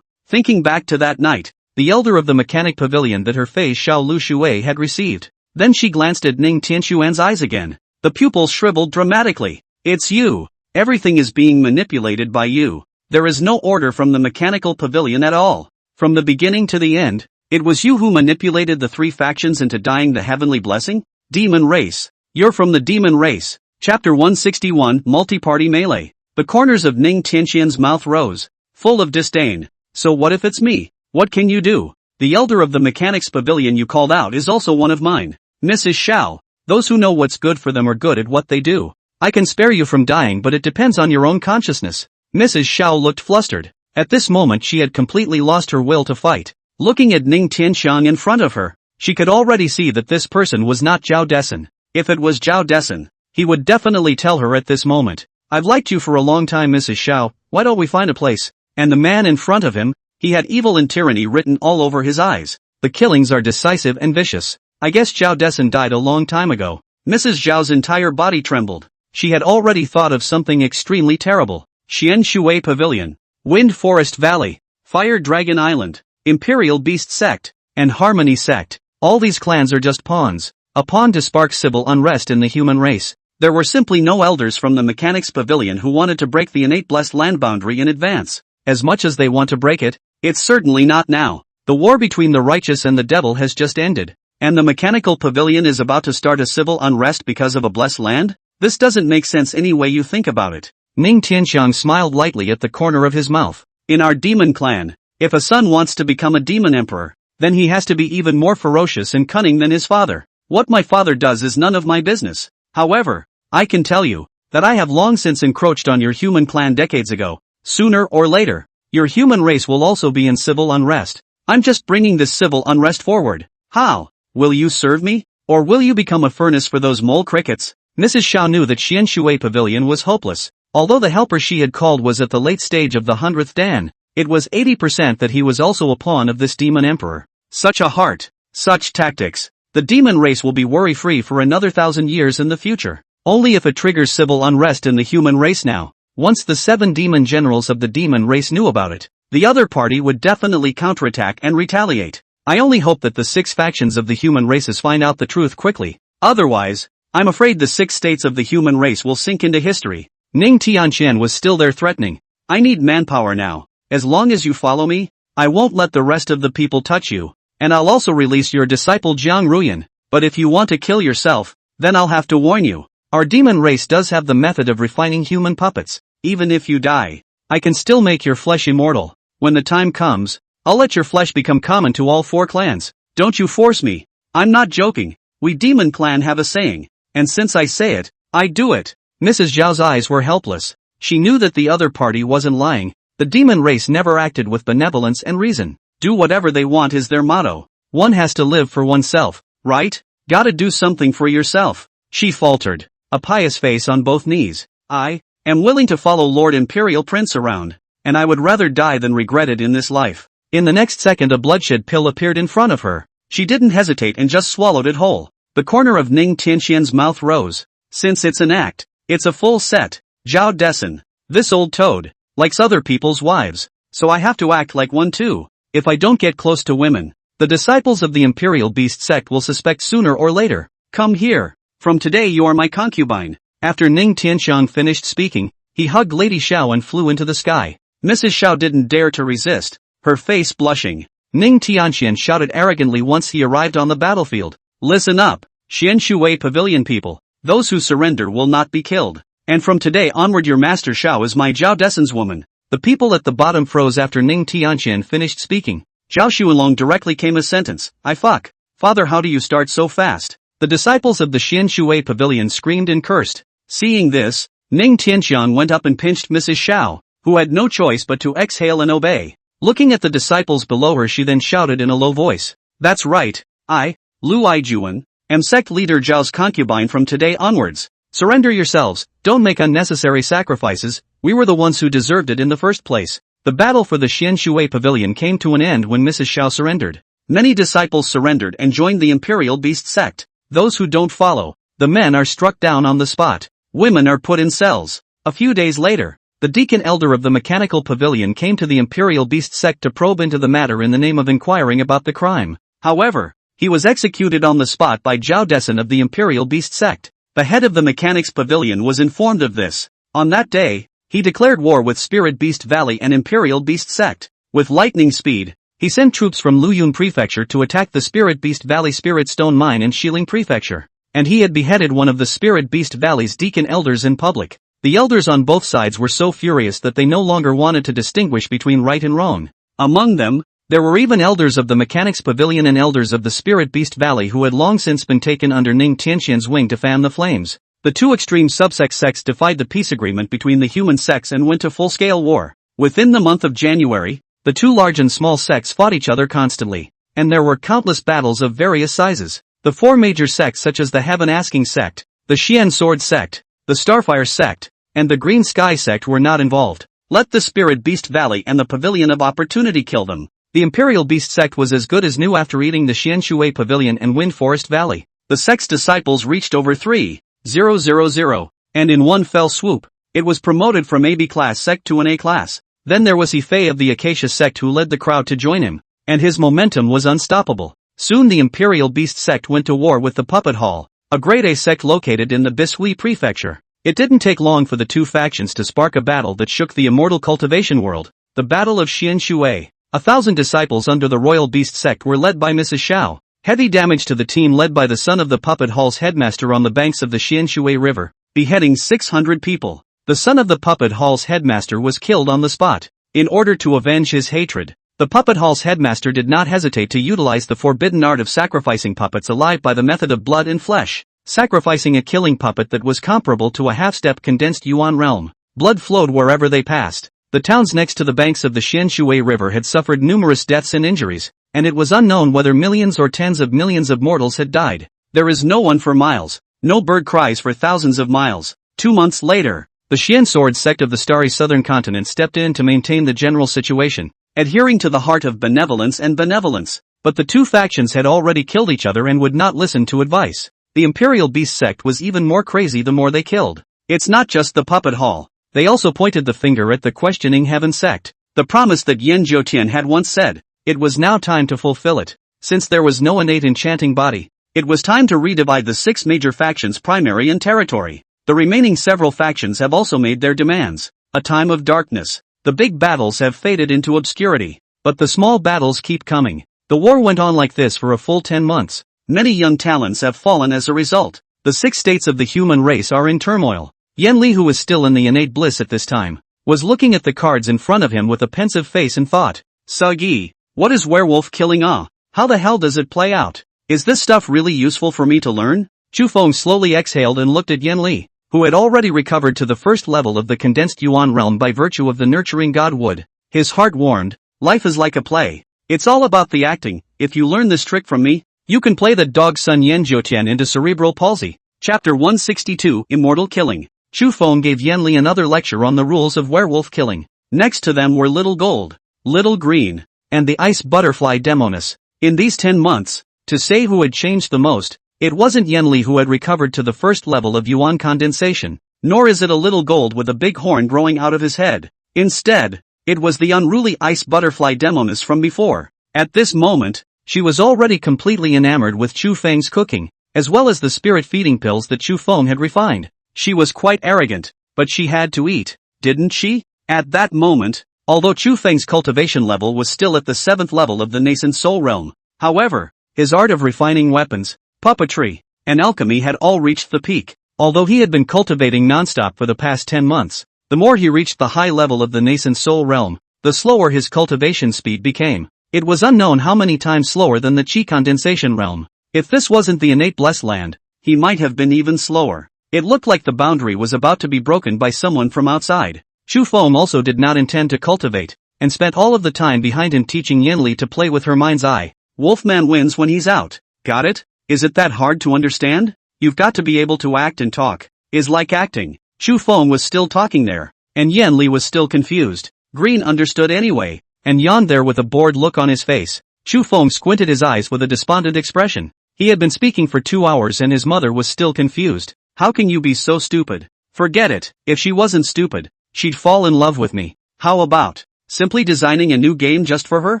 Speaker 1: Thinking back to that night, the elder of the mechanic pavilion, that her face Xiao Lu Shui had received. Then she glanced at Ning Tianquan's eyes again. The pupils shriveled dramatically. It's you. Everything is being manipulated by you. There is no order from the mechanical pavilion at all. From the beginning to the end, it was you who manipulated the 3 factions into dying the heavenly blessing? Demon race. You're from the demon race. Chapter 161, Multi-Party Melee. The corners of Ning Tianqian's mouth rose, full of disdain. So what if it's me? What can you do? The elder of the mechanics pavilion you called out is also one of mine. Mrs. Xiao, those who know what's good for them are good at what they do. I can spare you from dying, but it depends on your own consciousness. Mrs. Xiao looked flustered. At this moment she had completely lost her will to fight. Looking at Ning Tianqian in front of her, she could already see that this person was not Zhao Desan. If it was Zhao Desan, he would definitely tell her at this moment, "I've liked you for a long time, Mrs. Xiao, why don't we find a place?" And the man in front of him, he had evil and tyranny written all over his eyes. The killings are decisive and vicious. I guess Zhao Desan died a long time ago. Mrs. Zhao's entire body trembled. She had already thought of something extremely terrible. Xian Shui Pavilion, Wind Forest Valley, Fire Dragon Island, Imperial Beast Sect, and Harmony Sect. All these clans are just pawns. A pawn to spark civil unrest in the human race. There were simply no elders from the Mechanics Pavilion who wanted to break the innate blessed land boundary in advance. As much as they want to break it, it's certainly not now. The war between the righteous and the devil has just ended, and the Mechanical Pavilion is about to start a civil unrest because of a blessed land? This doesn't make sense any way you think about it. Ning Tianqiang smiled lightly at the corner of his mouth. In our demon clan, if a son wants to become a demon emperor, then he has to be even more ferocious and cunning than his father. What my father does is none of my business. However, I can tell you that I have long since encroached on your human clan decades ago. Sooner or later, your human race will also be in civil unrest. I'm just bringing this civil unrest forward. How? Will you serve me? Or will you become a furnace for those mole crickets? Mrs. Xiao knew that Xianshui Pavilion was hopeless. Although the helper she had called was at the late stage of the 100th dan, it was 80% that he was also a pawn of this demon emperor. Such a heart. Such tactics. The demon race will be worry-free for another 1,000 years in the future. Only if it triggers civil unrest in the human race now. Once the 7 demon generals of the demon race knew about it, the other party would definitely counterattack and retaliate. I only hope that the 6 factions of the human races find out the truth quickly. Otherwise, I'm afraid the 6 states of the human race will sink into history. Ning Tianqian was still there threatening. I need manpower now. As long as you follow me, I won't let the rest of the people touch you. And I'll also release your disciple Jiang Ruyan. But if you want to kill yourself, then I'll have to warn you. Our demon race does have the method of refining human puppets. Even if you die, I can still make your flesh immortal. When the time comes, I'll let your flesh become common to all 4 clans. Don't you force me. I'm not joking. We demon clan have a saying. And since I say it, I do it. Mrs. Zhao's eyes were helpless. She knew that the other party wasn't lying. The demon race never acted with benevolence and reason. Do whatever they want is their motto. One has to live for oneself, right? Gotta do something for yourself. She faltered, a pious face on both knees. I am willing to follow Lord Imperial Prince around, and I would rather die than regret it in this life. In the next second a bloodshed pill appeared in front of her. She didn't hesitate and just swallowed it whole. The corner of Ning Tianxian's mouth rose. Since it's an act, it's a full set. Zhao Dessen. This old toad likes other people's wives, so I have to act like one too. If I don't get close to women, the disciples of the Imperial Beast sect will suspect sooner or later. Come here. From today you are my concubine. After Ning Tianxiang finished speaking, he hugged Lady Xiao and flew into the sky. Mrs. Xiao didn't dare to resist, her face blushing. Ning Tianxian shouted arrogantly once he arrived on the battlefield. Listen up, Xianshui Pavilion people. Those who surrender will not be killed. And from today onward your master Xiao is my Zhao Dessen's woman. The people at the bottom froze after Ning Tianqian finished speaking. Zhao Xuanlong directly came a sentence. I fuck. Father, how do you start so fast? The disciples of the Xianshui Pavilion screamed and cursed. Seeing this, Ning Tianxiang went up and pinched Mrs. Xiao, who had no choice but to exhale and obey. Looking at the disciples below her she then shouted in a low voice. That's right. I, Lu Aijuan, am sect leader Zhao's concubine from today onwards. Surrender yourselves, don't make unnecessary sacrifices, we were the ones who deserved it in the first place. The battle for the Xianshui Pavilion came to an end when Mrs. Xiao surrendered. Many disciples surrendered and joined the Imperial Beast sect. Those who don't follow, the men are struck down on the spot. Women are put in cells. A few days later, the deacon elder of the Mechanical Pavilion came to the Imperial Beast sect to probe into the matter in the name of inquiring about the crime. However, he was executed on the spot by Zhao Dessen of the Imperial Beast sect. The head of the Mechanics Pavilion was informed of this. On that day, he declared war with Spirit Beast Valley and Imperial Beast sect. With lightning speed, he sent troops from Luyun Prefecture to attack the Spirit Beast Valley Spirit Stone Mine in Xiling Prefecture. And he had beheaded one of the Spirit Beast Valley's deacon elders in public. The elders on both sides were so furious that they no longer wanted to distinguish between right and wrong. Among them, there were even elders of the Mechanics Pavilion and elders of the Spirit Beast Valley who had long since been taken under Ning Tianxian's wing to fan the flames. The two extreme subsect sects defied the peace agreement between the human sects and went to full-scale war. Within the month of January, the two large and small sects fought each other constantly, and there were countless battles of various sizes. The 4 major sects such as the Heaven Asking sect, the Xian Sword sect, the Starfire sect, and the Green Sky sect were not involved. Let the Spirit Beast Valley and the Pavilion of Opportunity kill them. The Imperial Beast sect was as good as new after eating the Xianshui Pavilion and Wind Forest Valley. The sect's disciples reached over 3,000, and in one fell swoop, it was promoted from a B class sect to an A class. Then there was Hefei of the Acacia sect who led the crowd to join him, and his momentum was unstoppable. Soon the Imperial Beast sect went to war with the Puppet Hall, a grade A sect located in the Bishui Prefecture. It didn't take long for the two factions to spark a battle that shook the immortal cultivation world, the Battle of Xianshui. 1,000 disciples under the Royal Beast sect were led by Mrs. Xiao. Heavy damage to the team led by the son of the Puppet Hall's headmaster on the banks of the Xianshui River, beheading 600 people. The son of the Puppet Hall's headmaster was killed on the spot. In order to avenge his hatred, the Puppet Hall's headmaster did not hesitate to utilize the forbidden art of sacrificing puppets alive by the method of blood and flesh, sacrificing a killing puppet that was comparable to a half-step condensed Yuan realm. Blood flowed wherever they passed. The towns next to the banks of the Xianshui River had suffered numerous deaths and injuries. and it was unknown whether millions or tens of millions of mortals had died. There is no one for miles. No bird cries for thousands of miles. 2 months later, the Xian Sword sect of the starry southern continent stepped in to maintain the general situation, adhering to the heart of benevolence and benevolence. But the two factions had already killed each other and would not listen to advice. The Imperial Beast sect was even more crazy the more they killed. It's not just the puppet hall. They also pointed the finger at the questioning heaven sect. The promise that Yen Jiutian had once said. It was now time to fulfill it. Since there was no innate enchanting body, it was time to redivide the 6 major factions' primary and territory. The remaining several factions have also made their demands. A time of darkness. The big battles have faded into obscurity. But the small battles keep coming. The war went on like this for a full 10 months. Many young talents have fallen as a result. The 6 states of the human race are in turmoil. Yen Li, who was still in the innate bliss at this time, was looking at the cards in front of him with a pensive face and thought, Sagi, what is werewolf killing? How the hell does it play out? Is this stuff really useful for me to learn? Chu Feng slowly exhaled and looked at Yen Li, who had already recovered to the first level of the condensed Yuan realm by virtue of the nurturing god wood. His heart warmed, life is like a play. It's all about the acting. If you learn this trick from me, you can play the dog son Yen Jiutian into cerebral palsy. Chapter 162, Immortal Killing. Chu Feng gave Yen Li another lecture on the rules of werewolf killing. Next to them were Little Gold, Little Green, and the Ice Butterfly Demoness. In these 10 months, to say who had changed the most, it wasn't Yen Li who had recovered to the first level of Yuan condensation, nor is it a Little Gold with a big horn growing out of his head. Instead, it was the unruly Ice Butterfly Demoness from before. At this moment, she was already completely enamored with Chu Feng's cooking, as well as the spirit-feeding pills that Chu Feng had refined. She was quite arrogant, but she had to eat, didn't she? At that moment, although Chu Feng's cultivation level was still at the 7th level of the nascent soul realm, however, his art of refining weapons, puppetry, and alchemy had all reached the peak. Although he had been cultivating non-stop for the past 10 months, the more he reached the high level of the nascent soul realm, the slower his cultivation speed became. It was unknown how many times slower than the Qi condensation realm. If this wasn't the innate blessed land, he might have been even slower. It looked like the boundary was about to be broken by someone from outside. Chu Feng also did not intend to cultivate, and spent all of the time behind him teaching Yen Li to play with her mind's eye. Wolfman wins when he's out. Got it? Is it that hard to understand? You've got to be able to act and talk. Is like acting. Chu Feng was still talking there, and Yen Li was still confused. Green understood anyway, and yawned there with a bored look on his face. Chu Feng squinted his eyes with a despondent expression. He had been speaking for 2 hours and his mother was still confused. How can you be so stupid? Forget it. If she wasn't stupid, she'd fall in love with me. How about simply designing a new game just for her?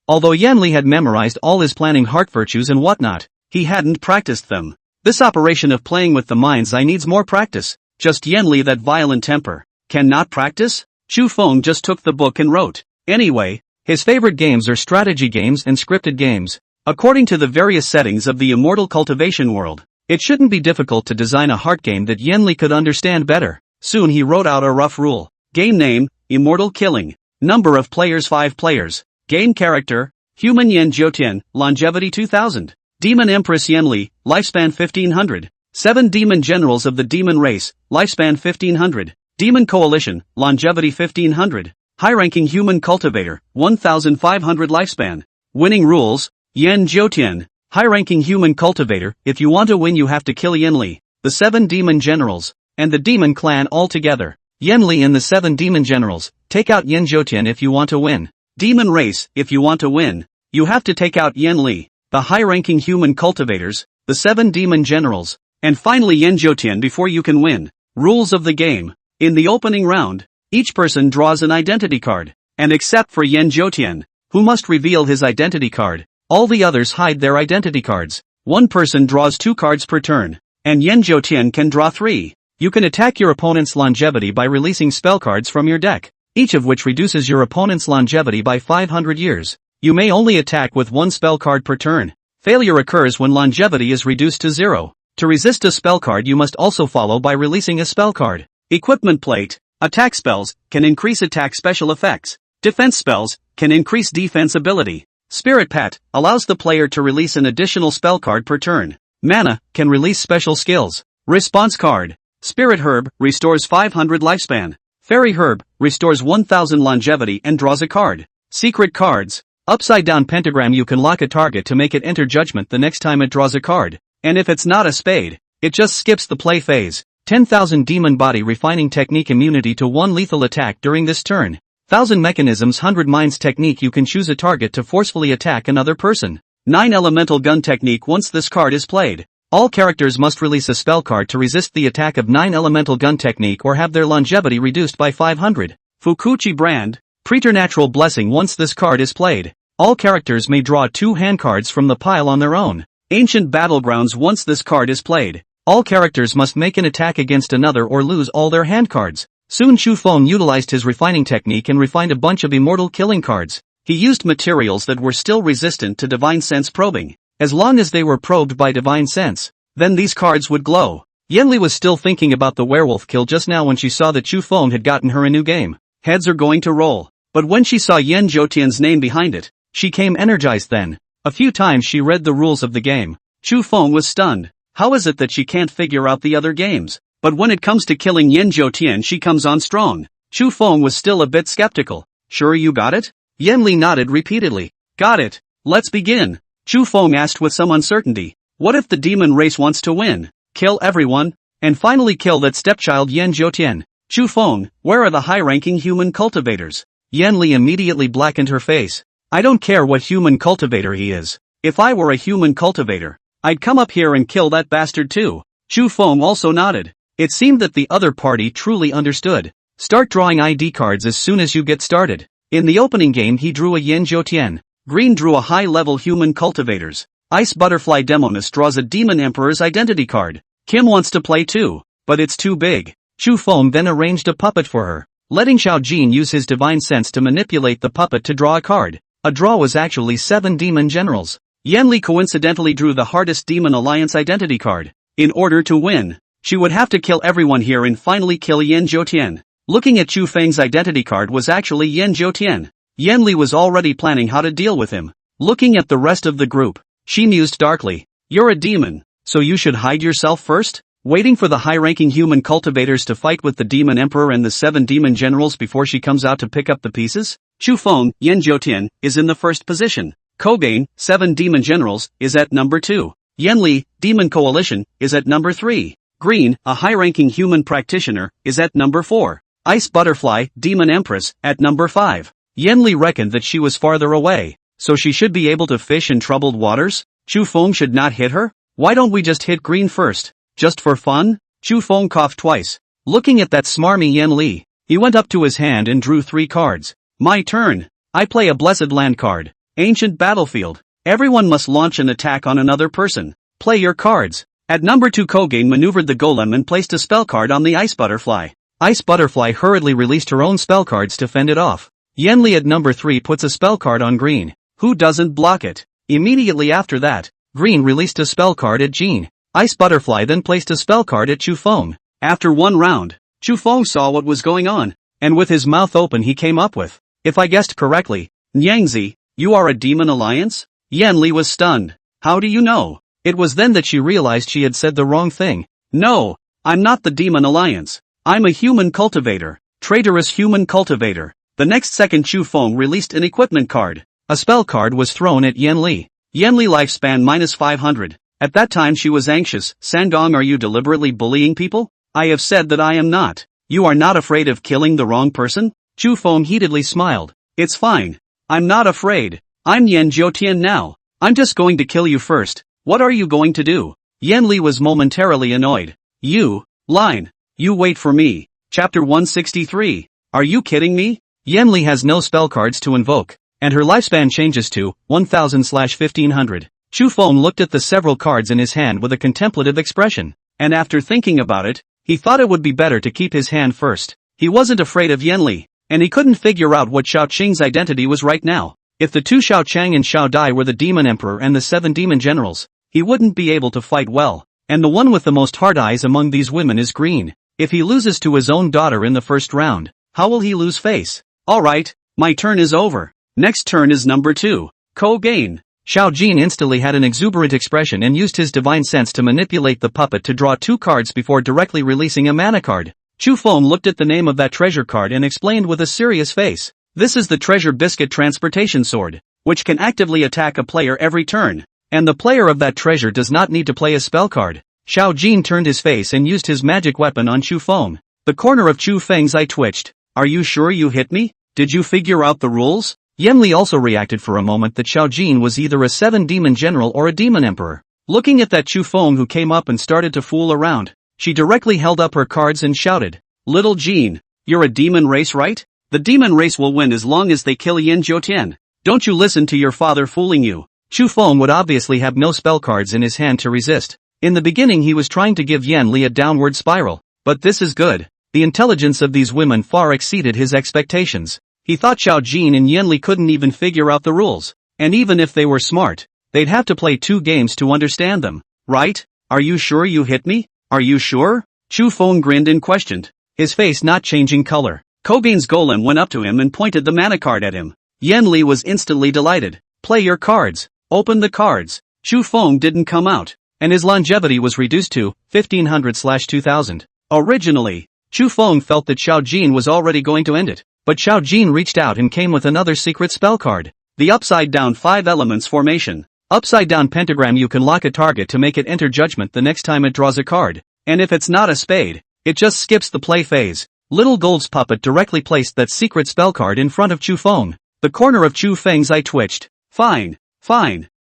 Speaker 1: Although Yen Li had memorized all his planning heart virtues and whatnot, he hadn't practiced them. This operation of playing with the mind's eye needs more practice. Just Yen Li, that violent temper, cannot practice? Chu Feng just took the book and wrote. Anyway, his favorite games are strategy games and scripted games. According to the various settings of the immortal cultivation world, it shouldn't be difficult to design a heart game that Yen Li could understand better. Soon he wrote out a rough rule. Game name, Immortal Killing. Number of players 5 players. Game character, Human Yen Jiutian, longevity 2000. Demon Empress Yen Li, lifespan 1500. 7 Demon Generals of the Demon Race, lifespan 1500. Demon Coalition, longevity 1500. High-ranking human cultivator, 1500 lifespan. Winning rules, Yen Jiutian, high-ranking human cultivator. If you want to win you have to kill Yen Li, the 7 demon generals, and the demon clan all together. Yen Li and the 7 demon generals, take out Yen Jiutian if you want to win. Demon race, if you want to win, you have to take out Yen Li, the high-ranking human cultivators, the 7 demon generals, and finally Yen Jiutian before you can win. Rules of the game. In the opening round, each person draws an identity card, and except for Yen Jiutian, who must reveal his identity card, all the others hide their identity cards. One person draws 2 cards per turn, and Yen Jiutian can draw 3. You can attack your opponent's longevity by releasing spell cards from your deck, each of which reduces your opponent's longevity by 500 years. You may only attack with 1 spell card per turn. Failure occurs when longevity is reduced to 0. To resist a spell card you must also follow by releasing a spell card. Equipment plate. Attack spells can increase attack special effects. Defense spells can increase defense ability. Spirit Pat allows the player to release an additional spell card per turn. Mana can release special skills. Response card. Spirit Herb restores 500 lifespan. Fairy Herb restores 1000 longevity and draws a card. Secret cards. Upside down pentagram. You can lock a target to make it enter judgment the next time it draws a card. And if it's not a spade, it just skips the play phase. 10,000 demon body refining technique. Immunity to 1 lethal attack during this turn. 1,000 mechanisms. 100 minds technique. You can choose a target to forcefully attack another person. 9 elemental gun technique. Once this card is played, all characters must release a spell card to resist the attack of 9 elemental gun technique or have their longevity reduced by 500. Fukuchi brand, preternatural blessing. Once this card is played, all characters may draw 2 hand cards from the pile on their own. Ancient battlegrounds. Once this card is played, all characters must make an attack against another or lose all their hand cards. Soon Chu Feng utilized his refining technique and refined a bunch of immortal killing cards. He used materials that were still resistant to divine sense probing. As long as they were probed by divine sense, then these cards would glow. Yanli was still thinking about the werewolf kill just now when she saw that Chu Feng had gotten her a new game. Heads are going to roll. But when she saw Yan Zhoutian's name behind it, she came energized then. A few times she read the rules of the game. Chu Feng was stunned. How is it that she can't figure out the other games? But when it comes to killing Yan Zhoutian, she comes on strong. Chu Feng was still a bit skeptical. Sure you got it? Yanli nodded repeatedly. Got it. Let's begin. Chu Feng asked with some uncertainty. What if the demon race wants to win? Kill everyone, and finally kill that stepchild Yan Zhoutian. Chu Feng, where are the high-ranking human cultivators? Yanli immediately blackened her face. I don't care what human cultivator he is. If I were a human cultivator, I'd come up here and kill that bastard too. Chu Feng also nodded. It seemed that the other party truly understood. Start drawing ID cards as soon as you get started. In the opening game he drew a Yan Zhoutian. Green drew a high-level human cultivators. Ice Butterfly Demoness draws a Demon Emperor's identity card. Kim wants to play too, but it's too big. Chu Feng then arranged a puppet for her, letting Xiao Jin use his divine sense to manipulate the puppet to draw a card. A draw was actually 7 demon generals. Yanli coincidentally drew the hardest Demon Alliance identity card. In order to win, she would have to kill everyone here and finally kill Yan Zhoutian. Looking at Chu Feng's identity card was actually Yan Zhoutian. Yanli was already planning how to deal with him. Looking at the rest of the group, she mused darkly. You're a demon, so you should hide yourself first? Waiting for the high-ranking human cultivators to fight with the Demon Emperor and the 7 demon generals before she comes out to pick up the pieces? Chu Feng, Yan Zhoutian, is in the first position. Kogain, 7 demon generals, is at number 2. Yanli, Demon Coalition, is at number 3. Green, a high-ranking human practitioner, is at number 4. Ice Butterfly, Demon Empress, at number 5. Yanli reckoned that she was farther away, so she should be able to fish in troubled waters? Chu Feng should not hit her? Why don't we just hit green first? Just for fun? Chu Feng coughed twice. Looking at that smarmy Yanli, he went up to his hand and drew 3 cards. My turn. I play a Blessed Land card. Ancient Battlefield. Everyone must launch an attack on another person. Play your cards. At number 2 Kogain maneuvered the golem and placed a spell card on the Ice Butterfly. Ice Butterfly hurriedly released her own spell cards to fend it off. Yanli at number 3 puts a spell card on green. Who doesn't block it? Immediately after that, green released a spell card at Jean. Ice Butterfly then placed a spell card at Chu Feng. After one round, Chu Feng saw what was going on, and with his mouth open he came up with, if I guessed correctly, Nyangzi, you are a Demon Alliance? Yanli was stunned. How do you know? It was then that she realized she had said the wrong thing. No, I'm not the Demon Alliance. I'm a human cultivator. Traitorous human cultivator. The next second Chu Feng released an equipment card. A spell card was thrown at Yanli. Yanli lifespan -500. At that time she was anxious. Sangong, are you deliberately bullying people? I have said that I am not. You are not afraid of killing the wrong person? Chu Feng heatedly smiled. It's fine. I'm not afraid. I'm Yan Zhoutian now. I'm just going to kill you first. What are you going to do? Yanli was momentarily annoyed. You, line. You wait for me. Chapter 163. Are you kidding me? Yanli has no spell cards to invoke, and her lifespan changes to 1000/1500. Chu Feng looked at the several cards in his hand with a contemplative expression, and after thinking about it, he thought it would be better to keep his hand first. He wasn't afraid of Yanli, and he couldn't figure out what Xiao Qing's identity was right now. If the 2 Xiao Chang and Xiao Dai were the Demon Emperor and the 7 demon generals, he wouldn't be able to fight well, and the one with the most hard eyes among these women is green. If he loses to his own daughter in the first round, how will he lose face? Alright, my turn is over. Next turn is number 2. Kogain. Xiao Jin instantly had an exuberant expression and used his divine sense to manipulate the puppet to draw 2 cards before directly releasing a mana card. Chu Feng looked at the name of that treasure card and explained with a serious face. This is the Treasure Biscuit Transportation Sword. which can actively attack a player every turn. And the player of that treasure does not need to play a spell card. Xiao Jin turned his face and used his magic weapon on Chu Feng. The corner of Chu Feng's eye twitched. Are you sure you hit me? Did you figure out the rules? Yan Li also reacted for a moment that Xiao Jin was either a 7-demon general or a demon emperor. Looking at that Chu Feng who came up and started to fool around, she directly held up her cards and shouted, Little Jin, you're a demon race, right? The demon race will win as long as they kill Yan Jiutian. Don't you listen to your father fooling you. Chu Feng would obviously have no spell cards in his hand to resist. In the beginning he was trying to give Yan Li a downward spiral, but this is good. The intelligence of these women far exceeded his expectations. He thought Xiao Jin and Yan Li couldn't even figure out the rules, and even if they were smart, they'd have to play 2 games to understand them, right? Are you sure you hit me? Are you sure? Chu Feng grinned and questioned, his face not changing color. Kobean's golem went up to him and pointed the mana card at him. Yan Li was instantly delighted. Play your cards. Open the cards. Chu Feng didn't come out, and his longevity was reduced to 1500/2000. Originally, Chu Feng felt that Xiao Jin was already going to end it, but Xiao Jin reached out and came with another secret spell card. The upside-down 5 elements formation. Upside-down pentagram. You can lock a target to make it enter judgment the next time it draws a card, and if it's not a spade, it just skips the play phase. Little Gold's puppet directly placed that secret spell card in front of Chu Feng. The corner of Chu Feng's eye twitched. Fine.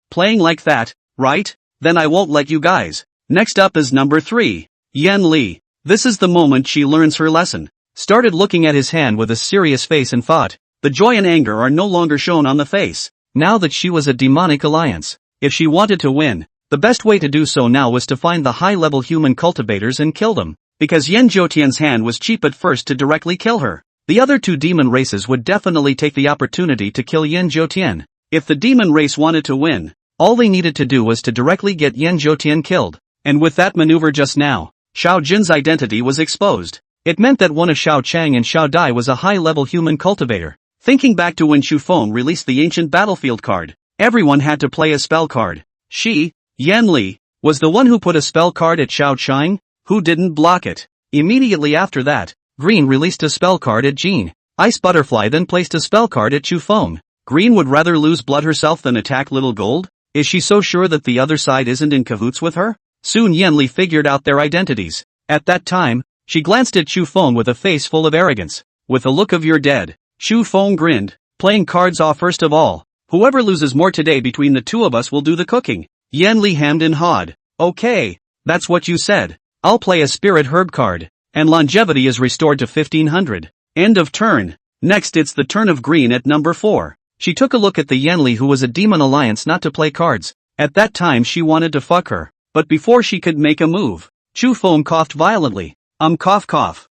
Speaker 1: Playing like that, right? Then I won't let you guys. Next up is number 3. Yan Li. This is the moment she learns her lesson. Started looking at his hand with a serious face and thought, the joy and anger are no longer shown on the face. Now that she was a demonic alliance, if she wanted to win, the best way to do so now was to find the high-level human cultivators and kill them. Because Yan Jiutian's hand was cheap at first to directly kill her. The other 2 demon races would definitely take the opportunity to kill Yan Jiutian. If the demon race wanted to win, all they needed to do was to directly get Yan Jiutian killed. And with that maneuver just now, Xiao Jin's identity was exposed. It meant that one of Xiao Chang and Xiao Dai was a high-level human cultivator. Thinking back to when Chu Feng released the ancient battlefield card, everyone had to play a spell card. She, Yan Li, was the one who put a spell card at Xiao Chang, who didn't block it. Immediately after that, Green released a spell card at Jean. Ice Butterfly then placed a spell card at Chu Feng. Green would rather lose blood herself than attack Little Gold? Is she so sure that the other side isn't in cahoots with her? Soon Yan Li figured out their identities. At that time, she glanced at Chu Feng with a face full of arrogance. With a look of "You're dead." Chu Feng grinned, playing cards off first of all. Whoever loses more today between the 2 of us will do the cooking. Yan Li hemmed and hawed. Okay, that's what you said. I'll play a spirit herb card, and longevity is restored to 1500. End of turn. Next it's the turn of Green at number 4. She took a look at the Yan Li who was a demon alliance not to play cards. At that time she wanted to fuck her, but before she could make a move, Chu Feng coughed violently. Cough. Cough.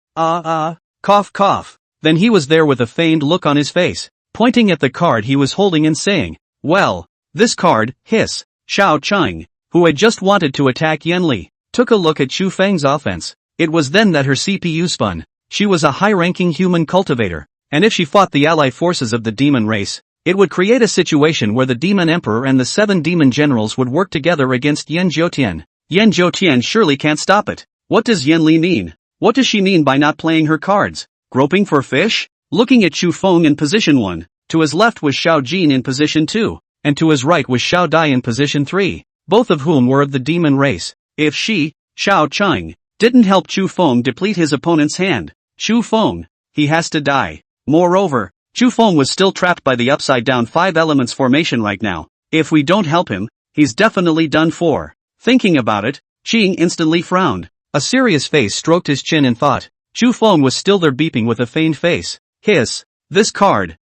Speaker 1: Then he was there with a feigned look on his face, pointing at the card he was holding and saying, well, this card, hiss. Xiao Chang, who had just wanted to attack Yan Li, took a look at Chu Feng's offense. It was then that her CPU spun. She was a high-ranking human cultivator, and if she fought the ally forces of the demon race, it would create a situation where the demon emperor and the 7 demon generals would work together against Yan Jiutian. Yan Jiutian surely can't stop it. What does Yan Li mean? What does she mean by not playing her cards? Groping for fish? Looking at Chu Feng in position 1, to his left was Xiao Jin in position 2, and to his right was Xiao Dai in position 3, both of whom were of the demon race. If she, Xiao Chang, didn't help Chu Feng deplete his opponent's hand, Chu Feng, he has to die. Moreover, Chu Feng was still trapped by the upside-down 5 elements formation right now. If we don't help him, he's definitely done for. Thinking about it, Qing instantly frowned. A serious face stroked his chin and thought. Chu Feng was still there beeping with a feigned face. Hiss. This card.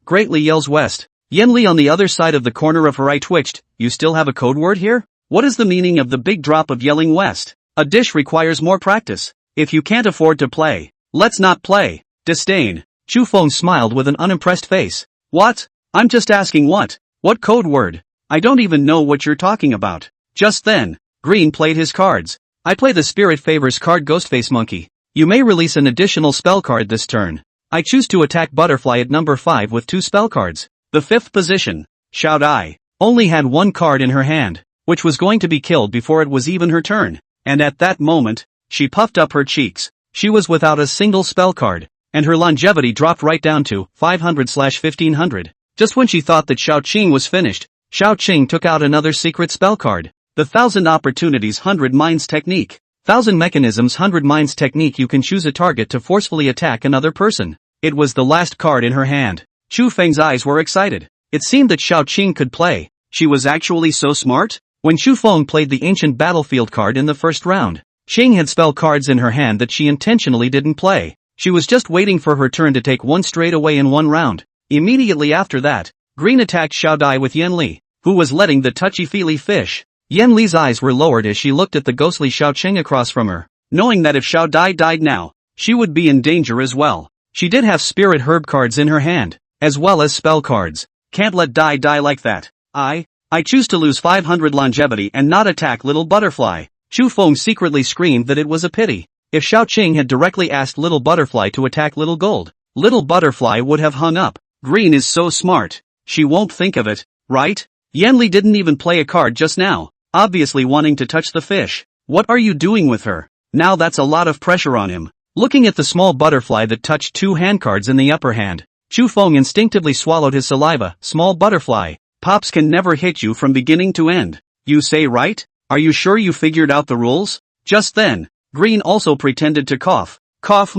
Speaker 1: Greatly yells West. Yan Li on the other side of the corner of her eye twitched. You still have a code word here? What is the meaning of the big drop of yelling West? A dish requires more practice. If you can't afford to play, let's not play. Disdain. Chu Feng smiled with an unimpressed face. What? I'm just asking what? What code word? I don't even know what you're talking about. Just then, Green played his cards. I play the Spirit Favors card Ghostface Monkey. You may release an additional spell card this turn. I choose to attack Butterfly at number 5 with 2 spell cards. The 5th position, Xiao Dai, only had 1 card in her hand, which was going to be killed before it was even her turn. And at that moment, she puffed up her cheeks. She was without a single spell card, and her longevity dropped right down to 500/1500. Just when she thought that Xiao Qing was finished, Xiao Qing took out another secret spell card. The 1000 Opportunities 100 Minds Technique. 1000 Mechanisms 100 Minds Technique. You can choose a target to forcefully attack another person. It was the last card in her hand. Chu Feng's eyes were excited. It seemed that Xiao Qing could play. She was actually so smart? When Chu Feng played the Ancient Battlefield card in the first round, Qing had spell cards in her hand that she intentionally didn't play. She was just waiting for her turn to take one straight away in one round. Immediately after that, Green attacked Xiao Dai with Yan Li, who was letting the touchy-feely fish. Yan Li's eyes were lowered as she looked at the ghostly Xiao Qing across from her, knowing that if Xiao Dai died now, she would be in danger as well. She did have spirit herb cards in her hand, as well as spell cards. Can't let Dai die like that. I choose to lose 500 longevity and not attack Little Butterfly. Chu Feng secretly screamed that it was a pity. If Xiao Qing had directly asked Little Butterfly to attack Little Gold, Little Butterfly would have hung up. Green is so smart. She won't think of it, right? Yan Li didn't even play a card just now, obviously wanting to touch the fish. What are you doing with her? Now that's a lot of pressure on him. Looking at the small butterfly that touched two hand cards in the upper hand, Chu Feng instinctively swallowed his saliva. Small butterfly, Pops can never hit you from beginning to end. You say right? Are you sure you figured out the rules? Just then, Green also pretended to cough. Cough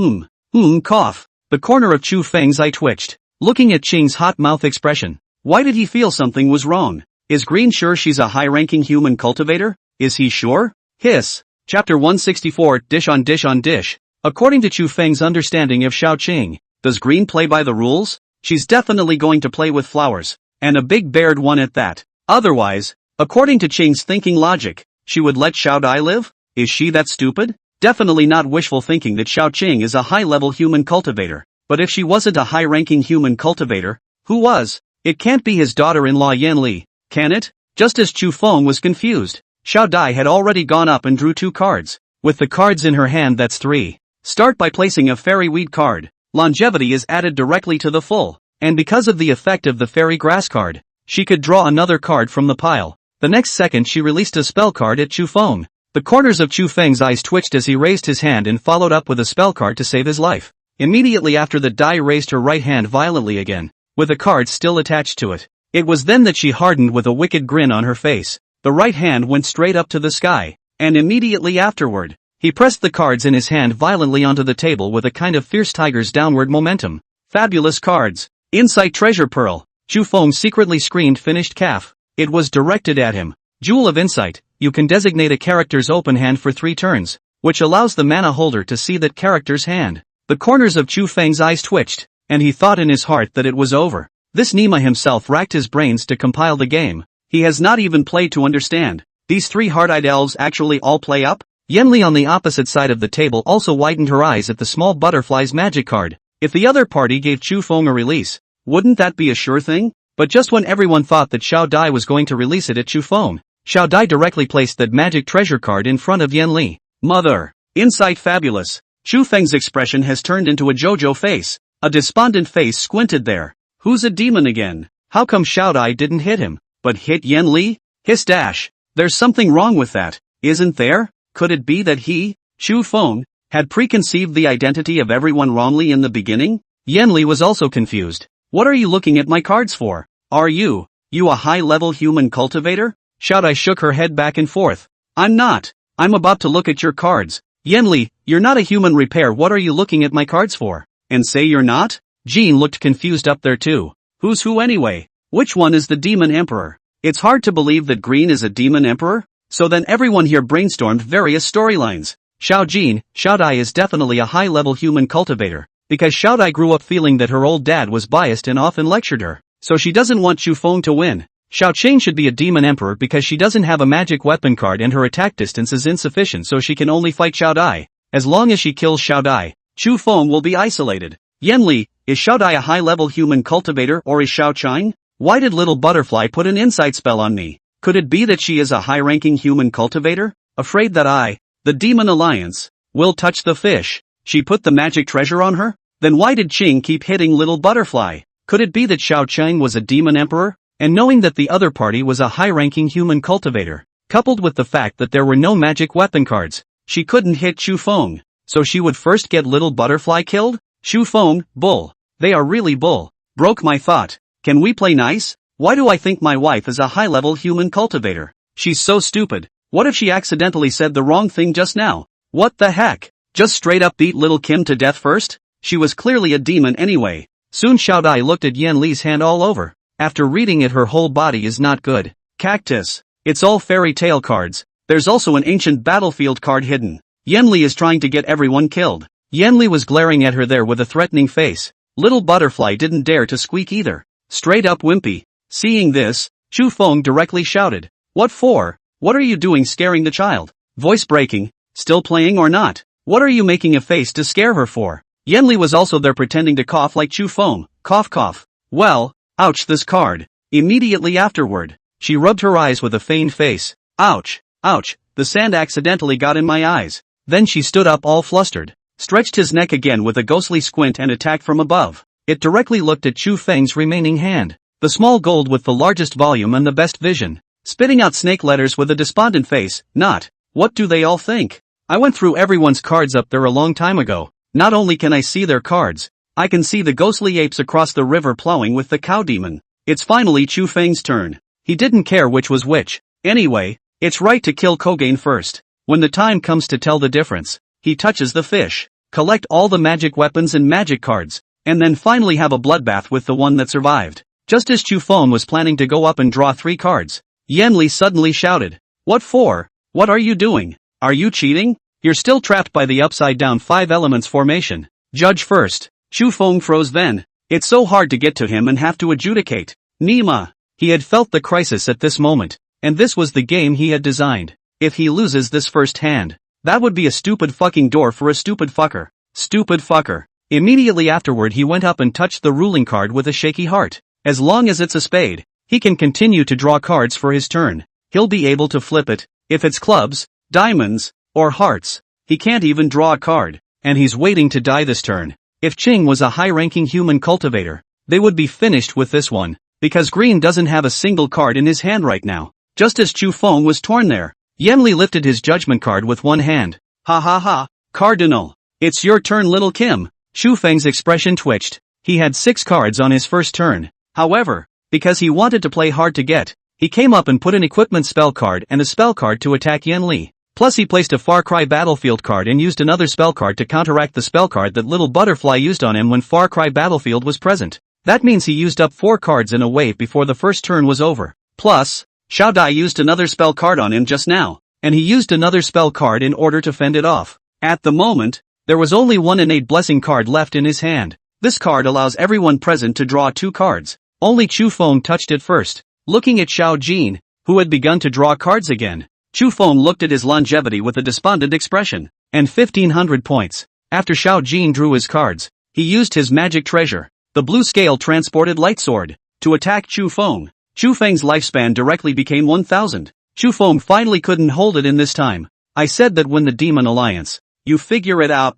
Speaker 1: cough. The corner of Chu Feng's eye twitched, looking at Qing's hot mouth expression. Why did he feel something was wrong? Is Green sure she's a high-ranking human cultivator? Is he sure? Hiss. Chapter 164 Dish on Dish on Dish. According to Chu Feng's understanding of Xiao Qing, does Green play by the rules? She's definitely going to play with flowers, and a big bared one at that. Otherwise, according to Qing's thinking logic, she would let Xiao Dai live? Is she that stupid? Definitely not wishful thinking that Xiao Qing is a high-level human cultivator. But if she wasn't a high-ranking human cultivator, who was? It can't be his daughter-in-law Yan Li, can it? Just as Chu Feng was confused, Xiao Dai had already gone up and drew two cards. With the cards in her hand, that's three. Start by placing a fairy weed card. Longevity is added directly to the full, and because of the effect of the fairy grass card, she could draw another card from the pile. The next second she released a spell card at Chu Feng. The corners of Chu Feng's eyes twitched as he raised his hand and followed up with a spell card to save his life. Immediately after that, Dai raised her right hand violently again, with a card still attached to it. It was then that she hardened with a wicked grin on her face. The right hand went straight up to the sky, and immediately afterward, he pressed the cards in his hand violently onto the table with a kind of fierce tiger's downward momentum. Fabulous cards. Insight Treasure Pearl. Chu Feng secretly screamed finished calf. It was directed at him. Jewel of Insight. You can designate a character's open hand for 3 turns, which allows the mana holder to see that character's hand. The corners of Chu Feng's eyes twitched, and he thought in his heart that it was over. This Nima himself racked his brains to compile the game. He has not even played to understand. These 3 hard-eyed elves actually all play up? Yan Li on the opposite side of the table also widened her eyes at the small butterfly's magic card. If the other party gave Chu Feng a release, wouldn't that be a sure thing? But just when everyone thought that Xiao Dai was going to release it at Chu Feng, Xiao Dai directly placed that magic treasure card in front of Yan Li. Mother! Insight fabulous! Chu Feng's expression has turned into a JoJo face. A despondent face squinted there. Who's a demon again? How come Xiao Dai didn't hit him, but hit Yan Li? Hiss dash. There's something wrong with that, isn't there? Could it be that he, Chu Feng, had preconceived the identity of everyone wrongly in the beginning? Yan Li was also confused. What are you looking at my cards for? Are you a high-level human cultivator? Xiao Dai shook her head back and forth. I'm not. I'm about to look at your cards. Yan Li, you're not a human repair. What are you looking at my cards for? And say you're not? Jean looked confused up there too. Who's who anyway? Which one is the demon emperor? It's hard to believe that Green is a demon emperor. So then everyone here brainstormed various storylines. Xiao Dai is definitely a high-level human cultivator, because Xiao Dai grew up feeling that her old dad was biased and often lectured her, so she doesn't want Chu Feng to win. Xiao Qing should be a demon emperor because she doesn't have a magic weapon card and her attack distance is insufficient, so she can only fight Xiao Dai. As long as she kills Xiao Dai, Chu Feng will be isolated. Yan Li, is Xiao Dai a high-level human cultivator or is Xiao Qing? Why did Little Butterfly put an insight spell on me? Could it be that she is a high-ranking human cultivator? Afraid that the Demon Alliance, will touch the fish. She put the magic treasure on her? Then why did Qing keep hitting Little Butterfly? Could it be that Xiao Qing was a demon emperor? And knowing that the other party was a high-ranking human cultivator, coupled with the fact that there were no magic weapon cards, she couldn't hit Chu Feng. So she would first get Little Butterfly killed? Chu Feng, bull. They are really bull. Broke my thought. Can we play nice? Why do I think my wife is a high-level human cultivator? She's so stupid. What if she accidentally said the wrong thing just now? What the heck? Just straight up beat little Kim to death first? She was clearly a demon anyway. Soon Xiao Dai looked at Yan Li's hand all over. After reading it, her whole body is not good. Cactus. It's all fairy tale cards. There's also an ancient battlefield card hidden. Yan Li is trying to get everyone killed. Yan Li was glaring at her there with a threatening face. Little butterfly didn't dare to squeak either. Straight up wimpy. Seeing this, Chu Feng directly shouted. What for? What are you doing scaring the child? Voice breaking. Still playing or not? What are you making a face to scare her for? Yan Li was also there pretending to cough like Chu Feng. Cough cough. Well, ouch this card. Immediately afterward, she rubbed her eyes with a feigned face. Ouch, ouch, the sand accidentally got in my eyes. Then she stood up all flustered, stretched his neck again with a ghostly squint and attacked from above. It directly looked at Chu Feng's remaining hand. The small gold with the largest volume and the best vision. Spitting out snake letters with a despondent face. Not. What do they all think? I went through everyone's cards up there a long time ago. Not only can I see their cards, I can see the ghostly apes across the river plowing with the cow demon. It's finally Chu Feng's turn. He didn't care which was which. Anyway, it's right to kill Kogain first. When the time comes to tell the difference, he touches the fish, collect all the magic weapons and magic cards, and then finally have a bloodbath with the one that survived. Just as Chu Feng was planning to go up and draw 3 cards, Yan Li suddenly shouted. What for? What are you doing? Are you cheating? You're still trapped by the upside-down 5 elements formation. Judge first. Chu Feng froze then. It's so hard to get to him and have to adjudicate. Nima. He had felt the crisis at this moment, and this was the game he had designed. If he loses this first hand, that would be a stupid fucking door for a stupid fucker. Stupid fucker. Immediately afterward he went up and touched the ruling card with a shaky heart. As long as it's a spade, he can continue to draw cards for his turn. He'll be able to flip it. If it's clubs, diamonds, or hearts, he can't even draw a card, and he's waiting to die this turn. If Qing was a high-ranking human cultivator, they would be finished with this one, because Green doesn't have a single card in his hand right now. Just as Chu Feng was torn there, Yan Li lifted his judgment card with one hand. Ha ha ha, Cardinal. It's your turn little Kim. Chu Feng's expression twitched. He had 6 cards on his first turn. However, because he wanted to play hard to get, he came up and put an equipment spell card and a spell card to attack Yan Li. Plus he placed a Far Cry Battlefield card and used another spell card to counteract the spell card that Little Butterfly used on him when Far Cry Battlefield was present. That means he used up 4 cards in a wave before the first turn was over. Plus, Xiao Dai used another spell card on him just now, and he used another spell card in order to fend it off. At the moment, there was only one innate blessing card left in his hand. This card allows everyone present to draw 2 cards. Only Chu Feng touched it first. Looking at Xiao Jin, who had begun to draw cards again, Chu Feng looked at his longevity with a despondent expression. And 1500 points. After Xiao Jin drew his cards, he used his magic treasure, the blue scale transported light sword, to attack Chu Feng. Chu Feng's lifespan directly became 1000. Chu Feng finally couldn't hold it in this time. I said that when the Demon Alliance. You figure it out.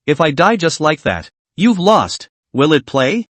Speaker 1: If I die just like that, you've lost. Will it play?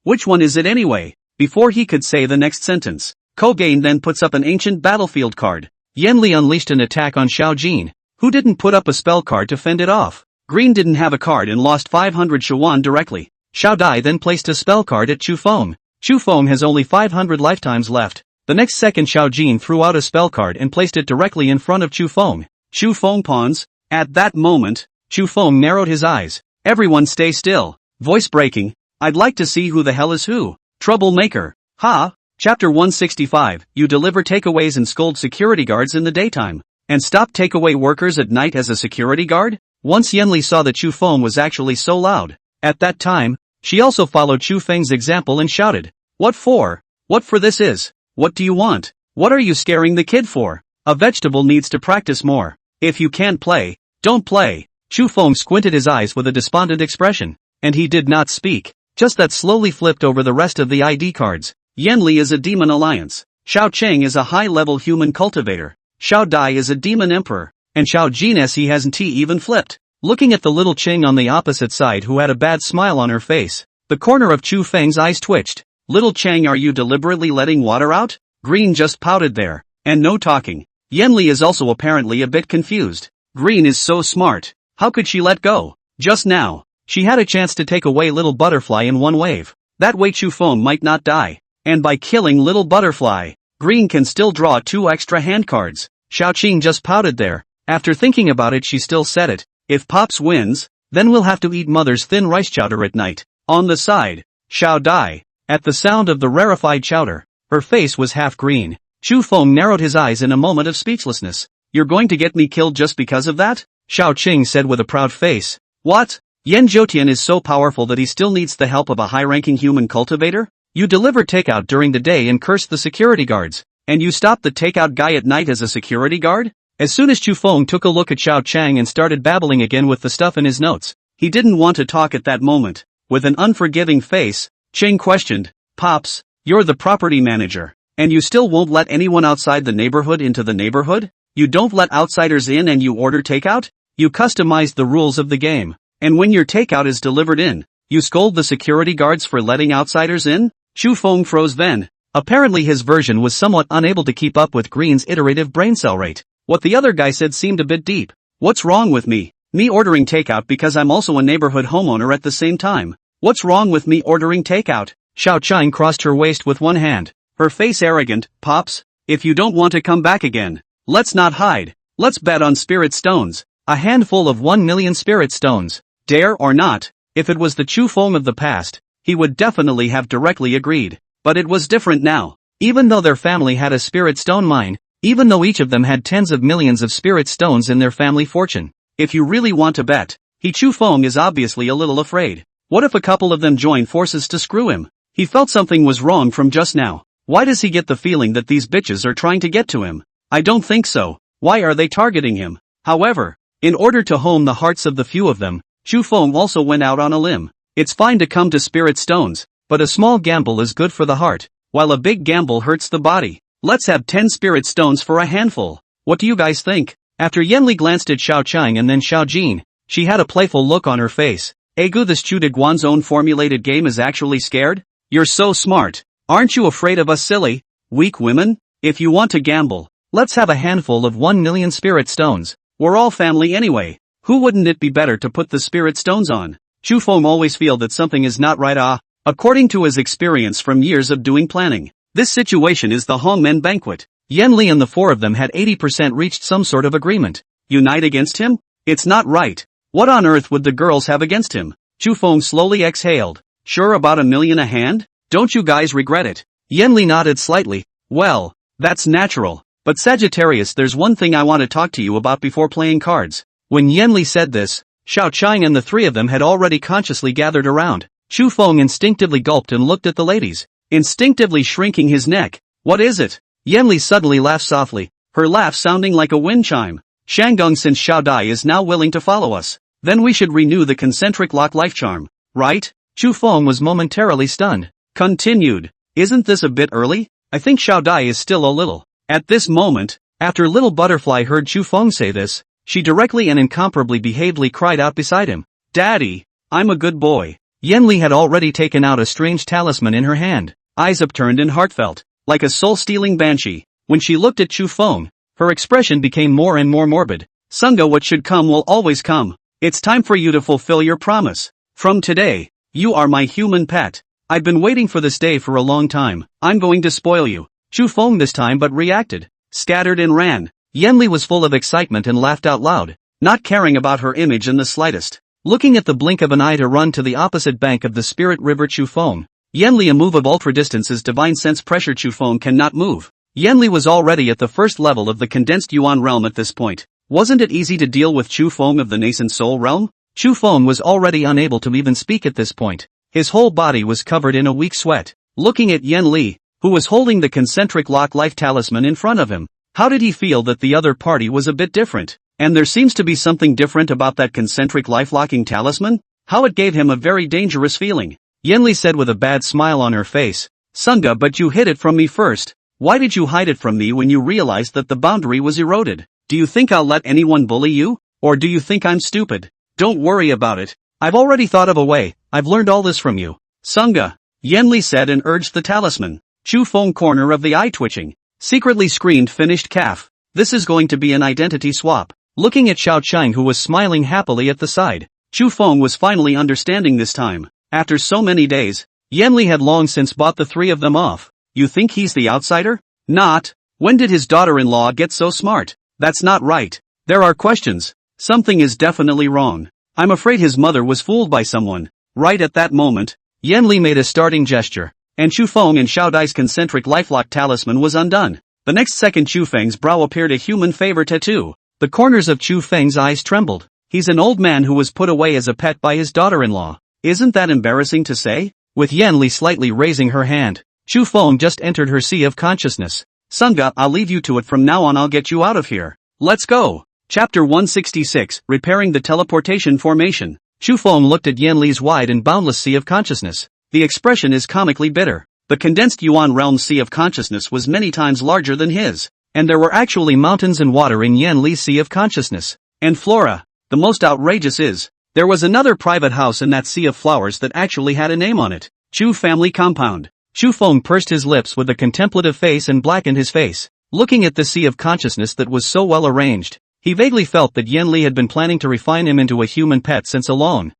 Speaker 1: Which one is it anyway? Before he could say the next sentence, Kogain then puts up an ancient battlefield card. Yan Li unleashed an attack on Xiao Jin, who didn't put up a spell card to fend it off. Green didn't have a card and lost 500 Shawan directly. Xiao Dai then placed a spell card at Chu Feng. Chu Feng has only 500 lifetimes left. The next second Xiao Jin threw out a spell card and placed it directly in front of Chu Feng. Chu Feng pawns. At that moment, Chu Feng narrowed his eyes. Everyone stay still. Voice breaking. I'd like to see who the hell is who. Troublemaker. Ha! Chapter 165. You deliver takeaways and scold security guards in the daytime, and stop takeaway workers at night as a security guard? Once Yan Li saw that Chu Feng was actually so loud. At that time, she also followed Chu Feng's example and shouted. What for? What for this is? What do you want? What are you scaring the kid for? A vegetable needs to practice more. If you can't play, don't play. Chu Feng squinted his eyes with a despondent expression, and he did not speak. Just that slowly flipped over the rest of the ID cards. Yan Li is a demon alliance. Xiao Cheng is a high-level human cultivator. Xiao Dai is a demon emperor. And Xiao Jin he hasn't even flipped. Looking at the little Cheng on the opposite side who had a bad smile on her face, the corner of Chu Feng's eyes twitched. Little Cheng, are you deliberately letting water out? Green just pouted there. And no talking. Yan Li is also apparently a bit confused. Green is so smart. How could she let go? Just now, she had a chance to take away Little Butterfly in one wave. That way Chu Feng might not die. And by killing little butterfly, green can still draw 2 extra hand cards. Xiao Qing just pouted there. After thinking about it she still said it. If Pops wins, then we'll have to eat mother's thin rice chowder at night. On the side, Xiao Dai. At the sound of the rarefied chowder, her face was half green. Chu Feng narrowed his eyes in a moment of speechlessness. You're going to get me killed just because of that? Xiao Qing said with a proud face. What? Yan Zhoutian is so powerful that he still needs the help of a high-ranking human cultivator? You deliver takeout during the day and curse the security guards, and you stop the takeout guy at night as a security guard? As soon as Chu Feng took a look at Xiao Chang and started babbling again with the stuff in his notes, he didn't want to talk at that moment. With an unforgiving face, Chang questioned, Pops, you're the property manager, and you still won't let anyone outside the neighborhood into the neighborhood? You don't let outsiders in and you order takeout? You customized the rules of the game, and when your takeout is delivered in, you scold the security guards for letting outsiders in? Chu Feng froze then. Apparently his version was somewhat unable to keep up with Green's iterative brain cell rate. What the other guy said seemed a bit deep. What's wrong with me? Me ordering takeout because I'm also a neighborhood homeowner at the same time. What's wrong with me ordering takeout? Xiao Chang crossed her waist with one hand, her face arrogant. Pops, if you don't want to come back again, let's not hide. Let's bet on spirit stones. A handful of 1 million spirit stones. Dare or not, if it was the Chu Feng of the past, he would definitely have directly agreed. But it was different now. Even though their family had a spirit stone mine, even though each of them had tens of millions of spirit stones in their family fortune. If you really want to bet, Chu Feng is obviously a little afraid. What if a couple of them join forces to screw him? He felt something was wrong from just now. Why does he get the feeling that these bitches are trying to get to him? I don't think so. Why are they targeting him? However, in order to hone the hearts of the few of them, Chu Feng also went out on a limb. It's fine to come to spirit stones, but a small gamble is good for the heart, while a big gamble hurts the body. Let's have 10 spirit stones for a handful. What do you guys think? After Yanli glanced at Xiao Chang and then Xiao Jin, she had a playful look on her face. Egu, this Chu de Guan's own formulated game is actually scared? You're so smart. Aren't you afraid of us silly, weak women? If you want to gamble, let's have a handful of 1 million spirit stones. We're all family anyway. Who wouldn't it be better to put the spirit stones on? Chu Feng always feel that something is not right. According to his experience from years of doing planning, this situation is the Hongmen banquet. Yan Li and the 4 of them had 80% reached some sort of agreement. Unite against him? It's not right. What on earth would the girls have against him? Chu Feng slowly exhaled. Sure about 1 million a hand? Don't you guys regret it? Yan Li nodded slightly. Well, that's natural. But Sagittarius, there's one thing I want to talk to you about before playing cards. When Yan Li said this, Xiao Chang and the 3 of them had already consciously gathered around. Chu Feng instinctively gulped and looked at the ladies, instinctively shrinking his neck. What is it? Yan Li suddenly laughed softly, her laugh sounding like a wind chime. Shanggong, since Xiao Dai is now willing to follow us, then we should renew the concentric lock life charm, right? Chu Feng was momentarily stunned. Continued. Isn't this a bit early? I think Xiao Dai is still a little. At this moment, after Little Butterfly heard Chu Feng say this, she directly and incomparably behavedly cried out beside him. Daddy, I'm a good boy. Yan Li had already taken out a strange talisman in her hand, eyes upturned and heartfelt, like a soul-stealing banshee. When she looked at Chu Feng, her expression became more and more morbid. Sunga, what should come will always come. It's time for you to fulfill your promise. From today, you are my human pet. I've been waiting for this day for a long time. I'm going to spoil you. Chu Feng this time but reacted, scattered and ran. Yan Li was full of excitement and laughed out loud, not caring about her image in the slightest. Looking at the blink of an eye to run to the opposite bank of the spirit river Chu Feng. Yan Li, a move of ultra distance's divine sense pressure. Chu Feng cannot move. Yan Li was already at the first level of the condensed Yuan realm at this point. Wasn't it easy to deal with Chu Feng of the nascent soul realm? Chu Feng was already unable to even speak at this point. His whole body was covered in a weak sweat. Looking at Yan Li, who was holding the concentric lock life talisman in front of him, how did he feel that the other party was a bit different? And there seems to be something different about that concentric life-locking talisman? How it gave him a very dangerous feeling. Yan Li said with a bad smile on her face. Sunga, but you hid it from me first. Why did you hide it from me when you realized that the boundary was eroded? Do you think I'll let anyone bully you? Or do you think I'm stupid? Don't worry about it. I've already thought of a way. I've learned all this from you. Sunga, Yan Li said and urged the talisman. Chu Feng, corner of the eye twitching, secretly screamed, finished calf. This is going to be an identity swap. Looking at Xiao Chang, who was smiling happily at the side, Chu Feng was finally understanding this time. After so many days, Yanli had long since bought the three of them off. You think he's the outsider? Not. When did his daughter-in-law get so smart? That's not right. There are questions. Something is definitely wrong. I'm afraid his mother was fooled by someone. Right at that moment, Yanli made a starting gesture, and Chu Feng and Xiao Dai's concentric lifelock talisman was undone. The next second Chu Feng's brow appeared a human favor tattoo. The corners of Chu Feng's eyes trembled. He's an old man who was put away as a pet by his daughter-in-law. Isn't that embarrassing to say? With Yanli slightly raising her hand, Chu Feng just entered her sea of consciousness. Sunga, I'll leave you to it from now on. I'll get you out of here. Let's go. Chapter 166, Repairing the Teleportation Formation. Chu Feng looked at Yanli's wide and boundless sea of consciousness. The expression is comically bitter. The condensed Yuan realm sea of consciousness was many times larger than his, and there were actually mountains and water in Yanli's sea of consciousness. And flora. The most outrageous is, there was another private house in that sea of flowers that actually had a name on it. Chu Family Compound. Chu Feng pursed his lips with a contemplative face and blackened his face, looking at the sea of consciousness that was so well arranged. He vaguely felt that Yanli had been planning to refine him into a human pet since a long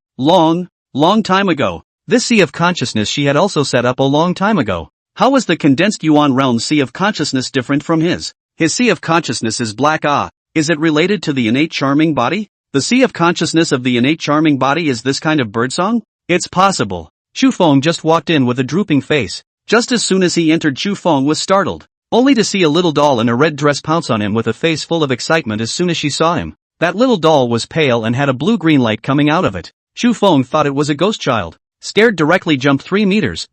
Speaker 1: time ago. This sea of consciousness she had also set up a long time ago. How was the condensed Yuan realm sea of consciousness different from his? His sea of consciousness is black. Is it related to the innate charming body? The sea of consciousness of the innate charming body is this kind of birdsong? It's possible. Chu Feng just walked in with a drooping face. Just as soon as he entered, Chu Feng was startled, only to see a little doll in a red dress pounce on him with a face full of excitement as soon as she saw him. That little doll was pale and had a blue-green light coming out of it. Chu Feng thought it was a ghost child. Scared directly jumped 3 meters.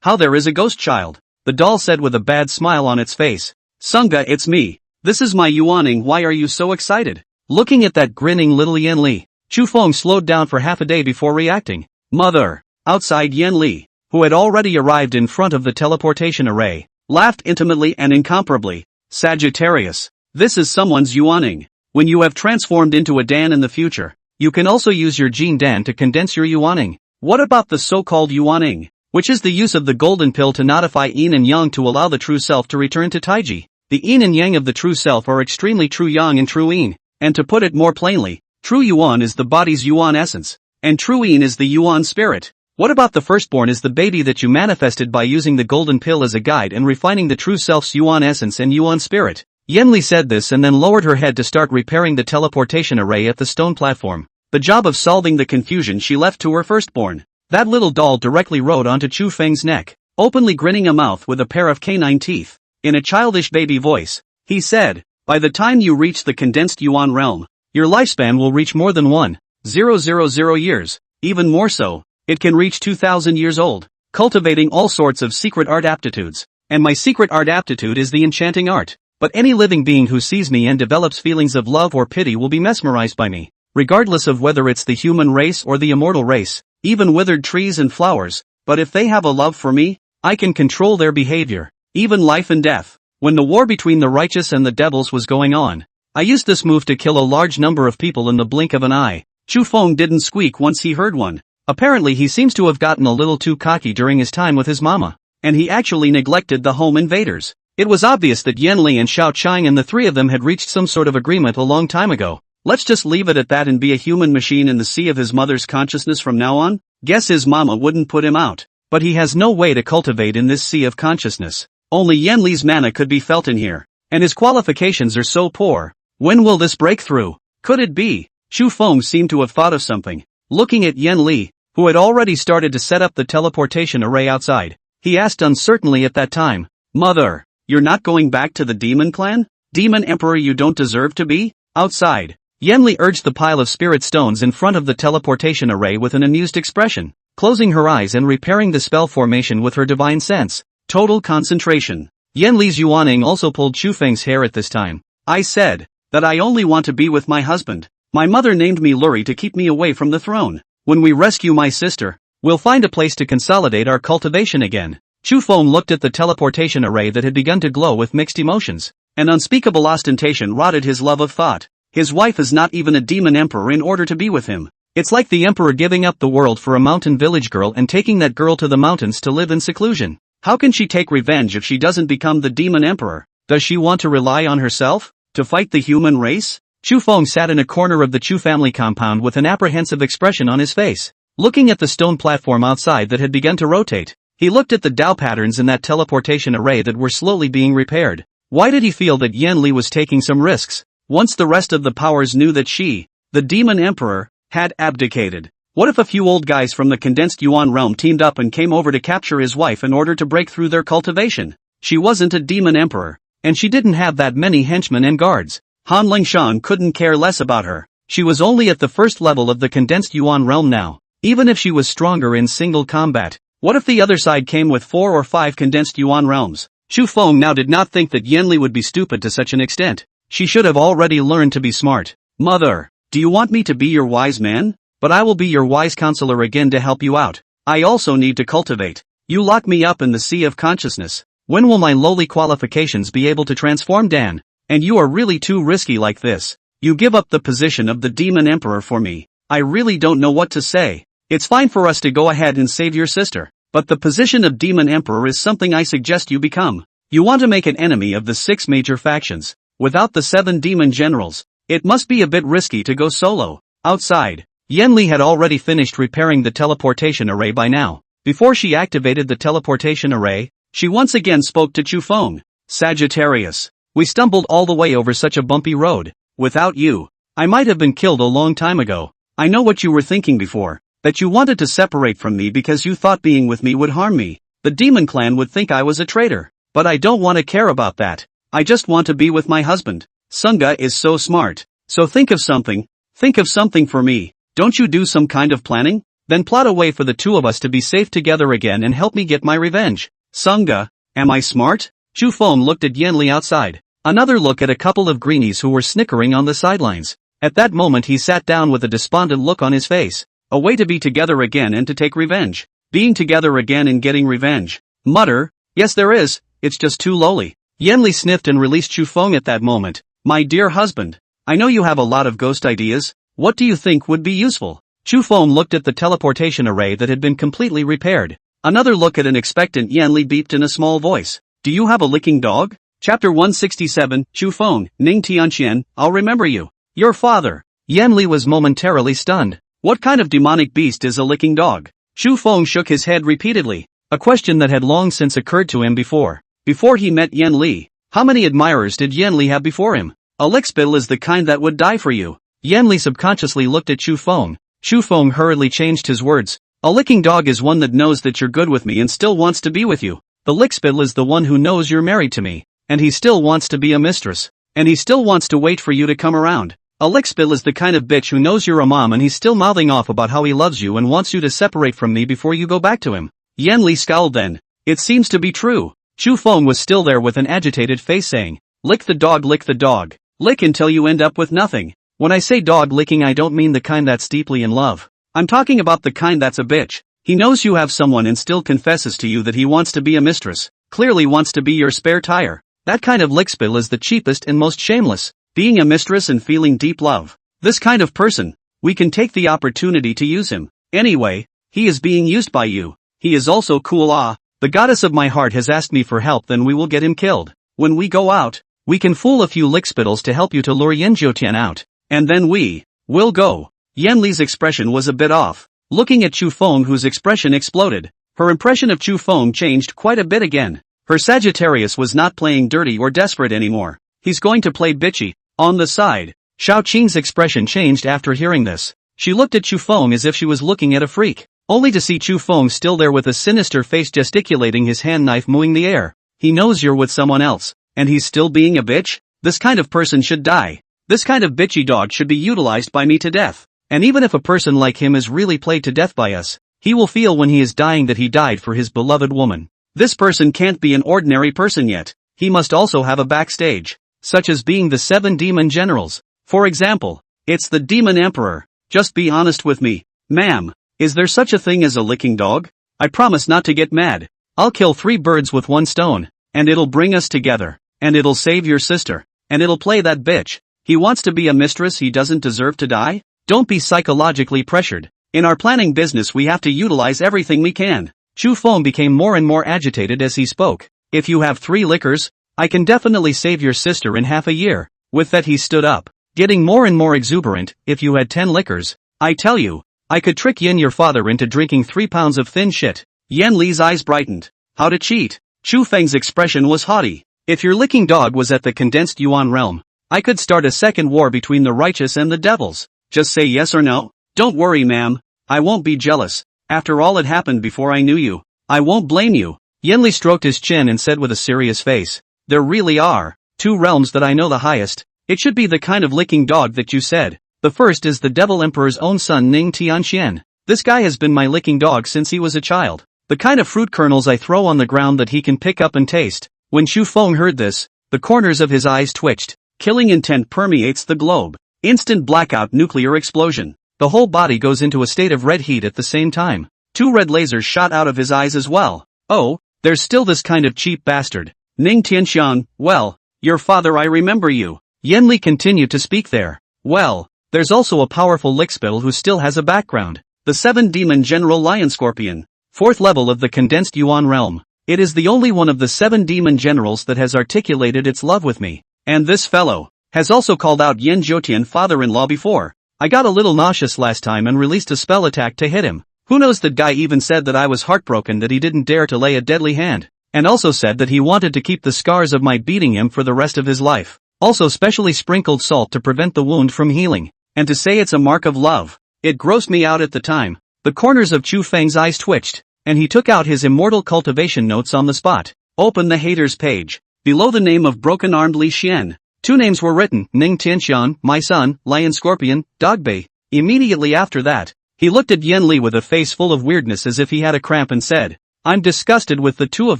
Speaker 1: How there is a ghost child? The doll said with a bad smile on its face. Sunga, it's me. This is my Yuaning. Why are you so excited? Looking at that grinning little Yanli, Chu Feng slowed down for half a day before reacting. Mother! Outside, Yanli, who had already arrived in front of the teleportation array, laughed intimately and incomparably. Sagittarius. This is someone's Yuaning. When you have transformed into a Dan in the future, you can also use your gene Dan to condense your Yuaning. What about the so-called Yuaning, which is the use of the golden pill to notify yin and yang to allow the true self to return to Taiji? The yin and yang of the true self are extremely true yang and true yin, and to put it more plainly, true Yuan is the body's Yuan essence, and true yin is the Yuan spirit. What about the firstborn is the baby that you manifested by using the golden pill as a guide and refining the true self's Yuan essence and Yuan spirit? Yanli said this and then lowered her head to start repairing the teleportation array at the stone platform. The job of solving the confusion she left to her firstborn. That little doll directly rode onto Chu Feng's neck, openly grinning a mouth with a pair of canine teeth. In a childish baby voice, he said, by the time you reach the condensed Yuan realm, your lifespan will reach more than 1,000 years, even more so. It can reach 2,000 years old, cultivating all sorts of secret art aptitudes. And my secret art aptitude is the enchanting art. But any living being who sees me and develops feelings of love or pity will be mesmerized by me, regardless of whether it's the human race or the immortal race, even withered trees and flowers. But if they have a love for me, I can control their behavior, even life and death. When the war between the righteous and the devils was going on, I used this move to kill a large number of people in the blink of an eye. Chu Feng didn't squeak once he heard one. Apparently he seems to have gotten a little too cocky during his time with his mama, and he actually neglected the home invaders. It was obvious that Yanli and Xiao Chang and the three of them had reached some sort of agreement a long time ago. Let's just leave it at that and be a human machine in the sea of his mother's consciousness from now on? Guess his mama wouldn't put him out. But he has no way to cultivate in this sea of consciousness. Only Yanli's mana could be felt in here, and his qualifications are so poor. When will this break through? Could it be? Chu Feng seemed to have thought of something. Looking at Yanli, who had already started to set up the teleportation array outside, he asked uncertainly at that time, Mother, you're not going back to the demon clan? Demon emperor you don't deserve to be? Outside, Yanli urged the pile of spirit stones in front of the teleportation array with an amused expression, closing her eyes and repairing the spell formation with her divine sense. Total concentration. Yanli's Yuaning also pulled Chu Feng's hair at this time. I said that I only want to be with my husband. My mother named me Luri to keep me away from the throne. When we rescue my sister, we'll find a place to consolidate our cultivation again. Chu Feng looked at the teleportation array that had begun to glow with mixed emotions. An unspeakable ostentation rotted his love of thought. His wife is not even a demon emperor in order to be with him. It's like the emperor giving up the world for a mountain village girl and taking that girl to the mountains to live in seclusion. How can she take revenge if she doesn't become the demon emperor? Does she want to rely on herself to fight the human race? Chu Feng sat in a corner of the Chu family compound with an apprehensive expression on his face. looking at the stone platform outside that had begun to rotate. He looked at the Dao patterns in that teleportation array that were slowly being repaired. Why did he feel that Yan Li was taking some risks? Once the rest of the powers knew that she, the Demon Emperor, had abdicated. What if a few old guys from the condensed Yuan realm teamed up and came over to capture his wife in order to break through their cultivation? She wasn't a Demon Emperor, and she didn't have that many henchmen and guards. Han Lingshan couldn't care less about her. She was only at the first level of the condensed Yuan realm now. Even if she was stronger in single combat, what if the other side came with 4 or 5 condensed Yuan realms? Chu Feng now did not think that Yan Li would be stupid to such an extent. She should have already learned to be smart. Mother, do you want me to be your wise man? But I will be your wise counselor again to help you out. I also need to cultivate. You lock me up in the sea of consciousness. When will my lowly qualifications be able to transform Dan? And you are really too risky like this. You give up the position of the Demon Emperor for me. I really don't know what to say. It's fine for us to go ahead and save your sister, but the position of Demon Emperor is something I suggest you become. You want to make an enemy of the 6 major factions, without the 7 demon generals. It must be a bit risky to go solo. Outside, Yan Li had already finished repairing the teleportation array by now. Before she activated the teleportation array, she once again spoke to Chu Feng. Sagittarius, we stumbled all the way over such a bumpy road. Without you, I might have been killed a long time ago. I know what you were thinking before, that you wanted to separate from me because you thought being with me would harm me. The demon clan would think I was a traitor. But I don't want to care about that. I just want to be with my husband. Sunga is so smart. So think of something for me. Don't you do some kind of planning? Then plot a way for the two of us to be safe together again and help me get my revenge. Sunga, am I smart? Chu Feng looked at Yan Li outside. Another look at a couple of greenies who were snickering on the sidelines. At that moment he sat down with a despondent look on his face. A way to be together again and to take revenge. Being together again and getting revenge. Mutter, yes there is, it's just too lowly. Yan Li sniffed and released Chu Feng at that moment. My dear husband, I know you have a lot of ghost ideas. What do you think would be useful? Chu Feng looked at the teleportation array that had been completely repaired. Another look at an expectant Yan Li beeped in a small voice. Do you have a licking dog? Chapter 167, Chu Feng, Ning Tianqian, I'll remember you. Your father. Yan Li was momentarily stunned. What kind of demonic beast is a licking dog? Chu Feng shook his head repeatedly. A question that had long since occurred to him before. Before he met Yan Li, how many admirers did Yan Li have before him? A lickspittle is the kind that would die for you. Yan Li subconsciously looked at Chu Feng. Chu Feng hurriedly changed his words. A licking dog is one that knows that you're good with me and still wants to be with you. The lickspittle is the one who knows you're married to me, and he still wants to be a mistress, and he still wants to wait for you to come around. A lickspittle is the kind of bitch who knows you're a mom and he's still mouthing off about how he loves you and wants you to separate from me before you go back to him. Yan Li scowled then. It seems to be true. Chu Feng was still there with an agitated face saying, lick the dog, lick until you end up with nothing. When I say dog licking I don't mean the kind that's deeply in love. I'm talking about the kind that's a bitch. He knows you have someone and still confesses to you that he wants to be a mistress, clearly wants to be your spare tire. That kind of lickspittle is the cheapest and most shameless. Being a mistress and feeling deep love. This kind of person, we can take the opportunity to use him. Anyway, he is being used by you. He is also cool. The goddess of my heart has asked me for help, then we will get him killed. When we go out, we can fool a few lickspittles to help you to lure Yan Jiutian out. And then we will go. Yan Li's expression was a bit off. Looking at Chu Feng whose expression exploded. Her impression of Chu Feng changed quite a bit again. Her Sagittarius was not playing dirty or desperate anymore. He's going to play bitchy. On the side, Xiao Qing's expression changed after hearing this. She looked at Chu Feng as if she was looking at a freak, only to see Chu Feng still there with a sinister face gesticulating his hand knife mooing the air. He knows you're with someone else, and he's still being a bitch? This kind of person should die. This kind of bitchy dog should be utilized by me to death. And even if a person like him is really played to death by us, he will feel when he is dying that he died for his beloved woman. This person can't be an ordinary person yet. He must also have a backstage, such as being the 7 demon generals. For example, it's the demon emperor. Just be honest with me, ma'am. Is there such a thing as a licking dog? I promise not to get mad. I'll kill 3 birds with 1 stone, and it'll bring us together, and it'll save your sister, and it'll play that bitch. He wants to be a mistress, he doesn't deserve to die? Don't be psychologically pressured. In our planning business we have to utilize everything we can. Chu Feng became more and more agitated as he spoke. If you have 3 liquors, I can definitely save your sister in half a year. With that he stood up, getting more and more exuberant. If you had 10 liquors, I tell you, I could trick Yin your father into drinking 3 pounds of thin shit. Yan Li's eyes brightened. How to cheat? Chu Feng's expression was haughty. If your licking dog was at the condensed yuan realm, I could start a second war between the righteous and the devils. Just say yes or no. Don't worry, ma'am. I won't be jealous. After all, it happened before I knew you. I won't blame you. Yan Li stroked his chin and said with a serious face, there really are 2 realms that I know the highest. It should be the kind of licking dog that you said. The first is the Devil Emperor's own son Ning Tianxian. This guy has been my licking dog since he was a child. The kind of fruit kernels I throw on the ground that he can pick up and taste. When Chu Feng heard this, the corners of his eyes twitched. Killing intent permeates the globe. Instant blackout, nuclear explosion. The whole body goes into a state of red heat at the same time. 2 red lasers shot out of his eyes as well. Oh, there's still this kind of cheap bastard. Ning Tianxian, well, your father, I remember you. Yan Li continued to speak there. Well, there's also a powerful lickspittle who still has a background. The 7-demon General Lion Scorpion. 4th level of the condensed yuan realm. It is the only one of the 7 demon generals that has articulated its love with me. And this fellow has also called out Yen Zhoutian father-in-law before. I got a little nauseous last time and released a spell attack to hit him. Who knows, that guy even said that I was heartbroken that he didn't dare to lay a deadly hand. And also said that he wanted to keep the scars of my beating him for the rest of his life. Also specially sprinkled salt to prevent the wound from healing. And to say it's a mark of love. It grossed me out at the time. The corners of Chu Feng's eyes twitched, and he took out his immortal cultivation notes on the spot. Open the haters page. Below the name of broken-armed Li Xian, 2 names were written, Ning Tianxian, my son, Lion Scorpion, Dogbei. Immediately after that, he looked at Yan Li with a face full of weirdness as if he had a cramp and said, I'm disgusted with the 2 of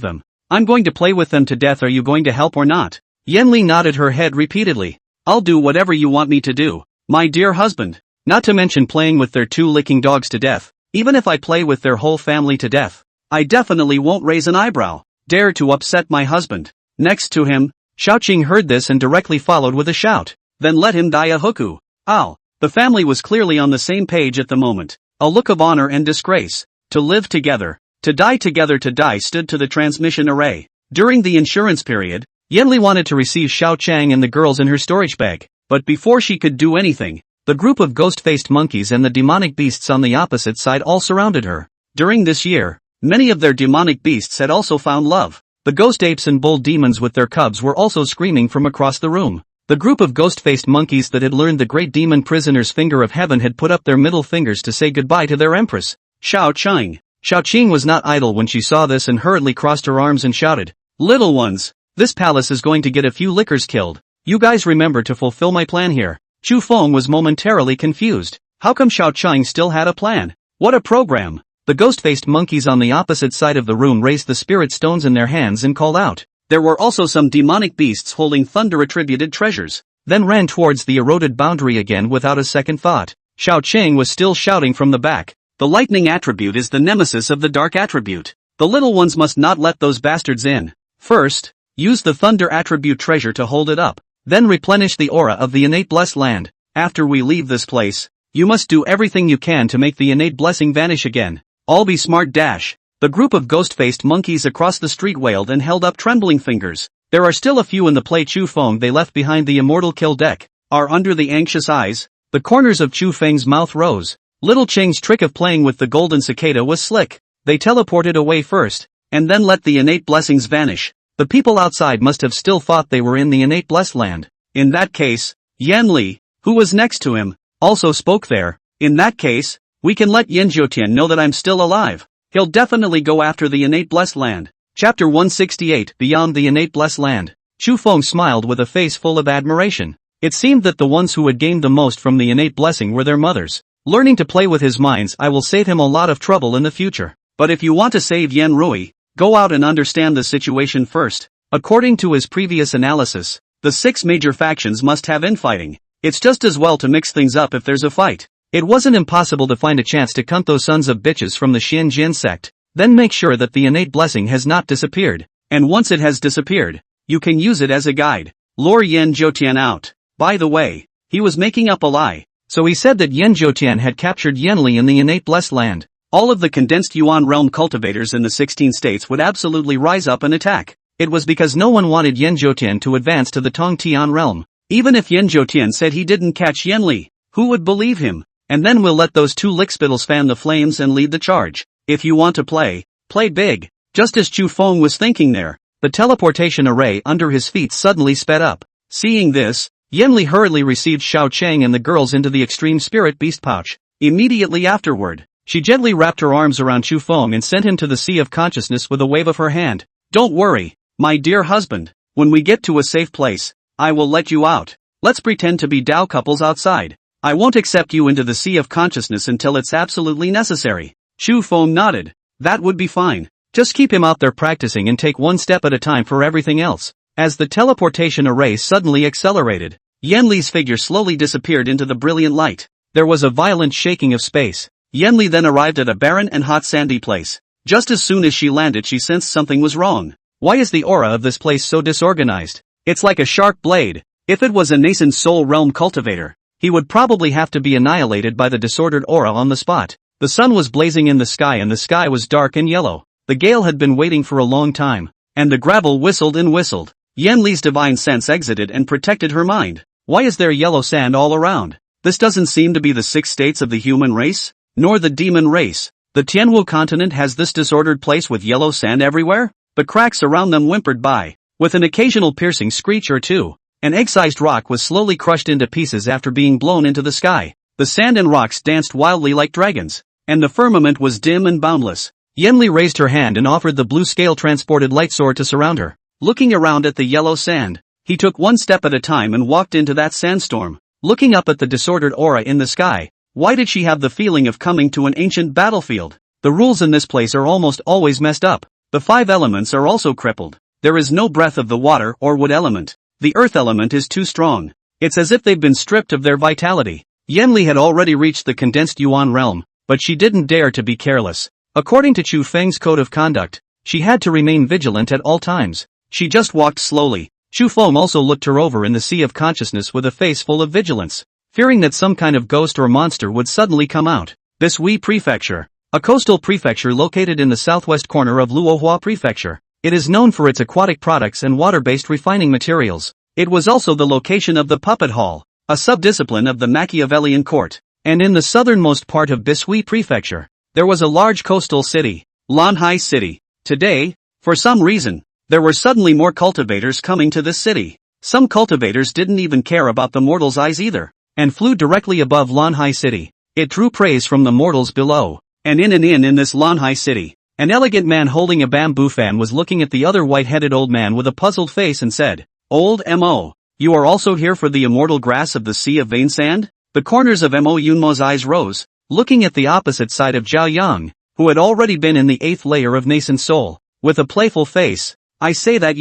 Speaker 1: them. I'm going to play with them to death. Are you going to help or not? Yan Li nodded her head repeatedly. I'll do whatever you want me to do, my dear husband. Not to mention playing with their 2 licking dogs to death. Even if I play with their whole family to death, I definitely won't raise an eyebrow. Dare to upset my husband. Next to him, Shaoqing heard this and directly followed with a shout. Then let him die a huku. Ow. The family was clearly on the same page at the moment. A look of honor and disgrace. To live together. To die together. To die stood to the transmission array. During the insurance period, Yan Li wanted to receive Xiao Chang and the girls in her storage bag. But before she could do anything, the group of ghost-faced monkeys and the demonic beasts on the opposite side all surrounded her. During this year, many of their demonic beasts had also found love. The ghost apes and bull demons with their cubs were also screaming from across the room. The group of ghost-faced monkeys that had learned the great demon prisoner's finger of heaven had put up their middle fingers to say goodbye to their empress, Xiao Chang. Xiao Qing was not idle when she saw this and hurriedly crossed her arms and shouted, little ones, this palace is going to get a few lickers killed. You guys remember to fulfill my plan here. Chu Feng was momentarily confused. How come Xiao Chang still had a plan? What a program! The ghost-faced monkeys on the opposite side of the room raised the spirit stones in their hands and called out. There were also some demonic beasts holding thunder-attributed treasures, then ran towards the eroded boundary again without a second thought. Xiao Chang was still shouting from the back. The lightning attribute is the nemesis of the dark attribute. The little ones must not let those bastards in. First, use the thunder attribute treasure to hold it up. Then replenish the aura of the innate blessed land. After we leave this place, you must do everything you can to make the innate blessing vanish again. All be smart dash. The group of ghost-faced monkeys across the street wailed and held up trembling fingers. There are still a few in the play Chu Feng they left behind the immortal kill deck. Are under the anxious eyes. The corners of Chu Feng's mouth rose. Little Cheng's trick of playing with the golden cicada was slick. They teleported away first, and then let the innate blessings vanish. The people outside must have still thought they were in the innate blessed land. In that case, Yan Li, who was next to him, also spoke there. In that case, we can let Yen Zhoutian know that I'm still alive. He'll definitely go after the innate blessed land. Chapter 168, Beyond the Innate Blessed Land. Chu Feng smiled with a face full of admiration. It seemed that the ones who had gained the most from the innate blessing were their mothers. Learning to play with his minds I will save him a lot of trouble in the future. But if you want to save Yan Rui, go out and understand the situation first. According to his previous analysis, the 6 major factions must have infighting. It's just as well to mix things up if there's a fight. It wasn't impossible to find a chance to cunt those sons of bitches from the Xianjin sect. Then make sure that the innate blessing has not disappeared. And once it has disappeared, you can use it as a guide. Lure Yen Zhoutian out. By the way, he was making up a lie. So he said that Yen Zhoutian had captured Yan Li in the innate blessed land. All of the condensed Yuan realm cultivators in the 16 states would absolutely rise up and attack. It was because no one wanted Yen Zhoutian to advance to the Tongtian realm. Even if Yen Zhoutian said he didn't catch Yan Li, who would believe him? and then we'll let those two lickspittles fan the flames and lead the charge. If you want to play, play big. Just as Chu Feng was thinking there, the teleportation array under his feet suddenly sped up. Seeing this, Yenli hurriedly received Xiao Cheng and the girls into the extreme spirit beast pouch. Immediately afterward, she gently wrapped her arms around Chu Feng and sent him to the sea of consciousness with a wave of her hand. Don't worry, my dear husband. When we get to a safe place, I will let you out. Let's pretend to be Dao couples outside. I won't accept you into the sea of consciousness until it's absolutely necessary. Chu Feng nodded. That would be fine. Just keep him out there practicing and take one step at a time for everything else. As the teleportation array suddenly accelerated, Yenli's figure slowly disappeared into the brilliant light. There was a violent shaking of space. Yenli then arrived at a barren and hot sandy place. Just as soon as she landed, she sensed something was wrong. Why is the aura of this place so disorganized? It's like a sharp blade. If it was a nascent soul realm cultivator, he would probably have to be annihilated by the disordered aura on the spot. The sun was blazing in the sky and the sky was dark and yellow. The gale had been waiting for a long time, and the gravel whistled and whistled. Yenli's divine sense exited and protected her mind. Why is there yellow sand all around? This doesn't seem to be the 6 states of the human race, nor the demon race. The Tianwu continent has this disordered place with yellow sand everywhere? The cracks around them whimpered by, with an occasional piercing screech or two. An egg-sized rock was slowly crushed into pieces after being blown into the sky. The sand and rocks danced wildly like dragons, and the firmament was dim and boundless. Yenli raised her hand and offered the blue scale-transported light sword to surround her. Looking around at the yellow sand, he took one step at a time and walked into that sandstorm. Looking up at the disordered aura in the sky, why did she have the feeling of coming to an ancient battlefield? The rules in this place are almost always messed up. The 5 elements are also crippled. There is no breath of the water or wood element. The earth element is too strong. It's as if they've been stripped of their vitality. Yenli had already reached the condensed Yuan realm, but she didn't dare to be careless. According to Chu Feng's code of conduct, she had to remain vigilant at all times. She just walked slowly. Chu Feng also looked her over in the sea of consciousness with a face full of vigilance, fearing that some kind of ghost or monster would suddenly come out. This Wei Prefecture, a coastal prefecture located in the southwest corner of Luohua Prefecture. It is known for its aquatic products and water-based refining materials. It was also the location of the Puppet Hall, a subdiscipline of the Machiavellian court. And in the southernmost part of Bishui Prefecture, there was a large coastal city, Lanhai City. Today, for some reason, there were suddenly more cultivators coming to this city. Some cultivators didn't even care about the mortals' eyes either, and flew directly above Lanhai City. It drew praise from the mortals below. And in this Lanhai City, an elegant man holding a bamboo fan was looking at the other white-headed old man with a puzzled face and said, "Old Mo, you are also here for the immortal grass of the sea of vein sand?" The corners of Mo Yunmo's eyes rose, looking at the opposite side of Zhao Yang, who had already been in the 8th layer of nascent soul, with a playful face. "I say that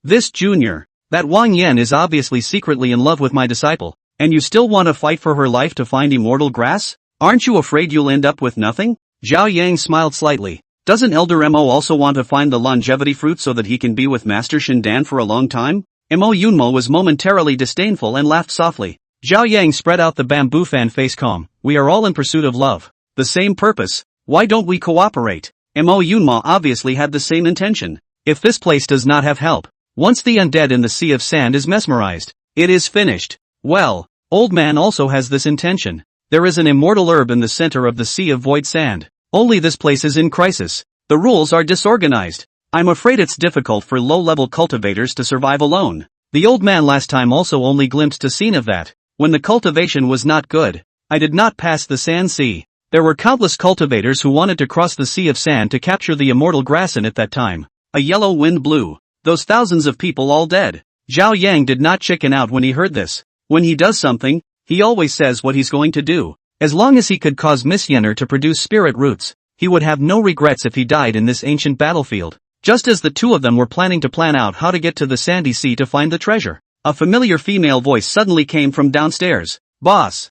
Speaker 1: this junior, that Wang Yan is obviously secretly in love with my disciple, and you still want to fight for her life to find immortal grass? Aren't you afraid you'll end up with nothing?" Zhao Yang smiled slightly. Doesn't Elder Mo also want to find the longevity fruit so that he can be with Master Shindan for a long time? Mo Yunmo was momentarily disdainful and laughed softly. Zhao Yang spread out the bamboo fan face calm. "We are all in pursuit of love. The same purpose. Why don't we cooperate?" Mo Yunmo obviously had the same intention. If this place does not have help, once the undead in the sea of sand is mesmerized, it is finished. Well, old man also has this intention. There is an immortal herb in the center of the sea of void sand. Only this place is in crisis. The rules are disorganized. I'm afraid it's difficult for low-level cultivators to survive alone. The old man last time also only glimpsed a scene of that, when the cultivation was not good. I did not pass the sand sea. There were countless cultivators who wanted to cross the sea of sand to capture the immortal grass in it that time. A yellow wind blew. Those thousands of people all dead. Zhao Yang did not chicken out when he heard this. When he does something, he always says what he's going to do. As long as he could cause Miss Yenner to produce spirit roots, he would have no regrets if he died in this ancient battlefield. Just as the two of them were planning to plan out how to get to the sandy sea to find the treasure, a familiar female voice suddenly came from downstairs. Boss,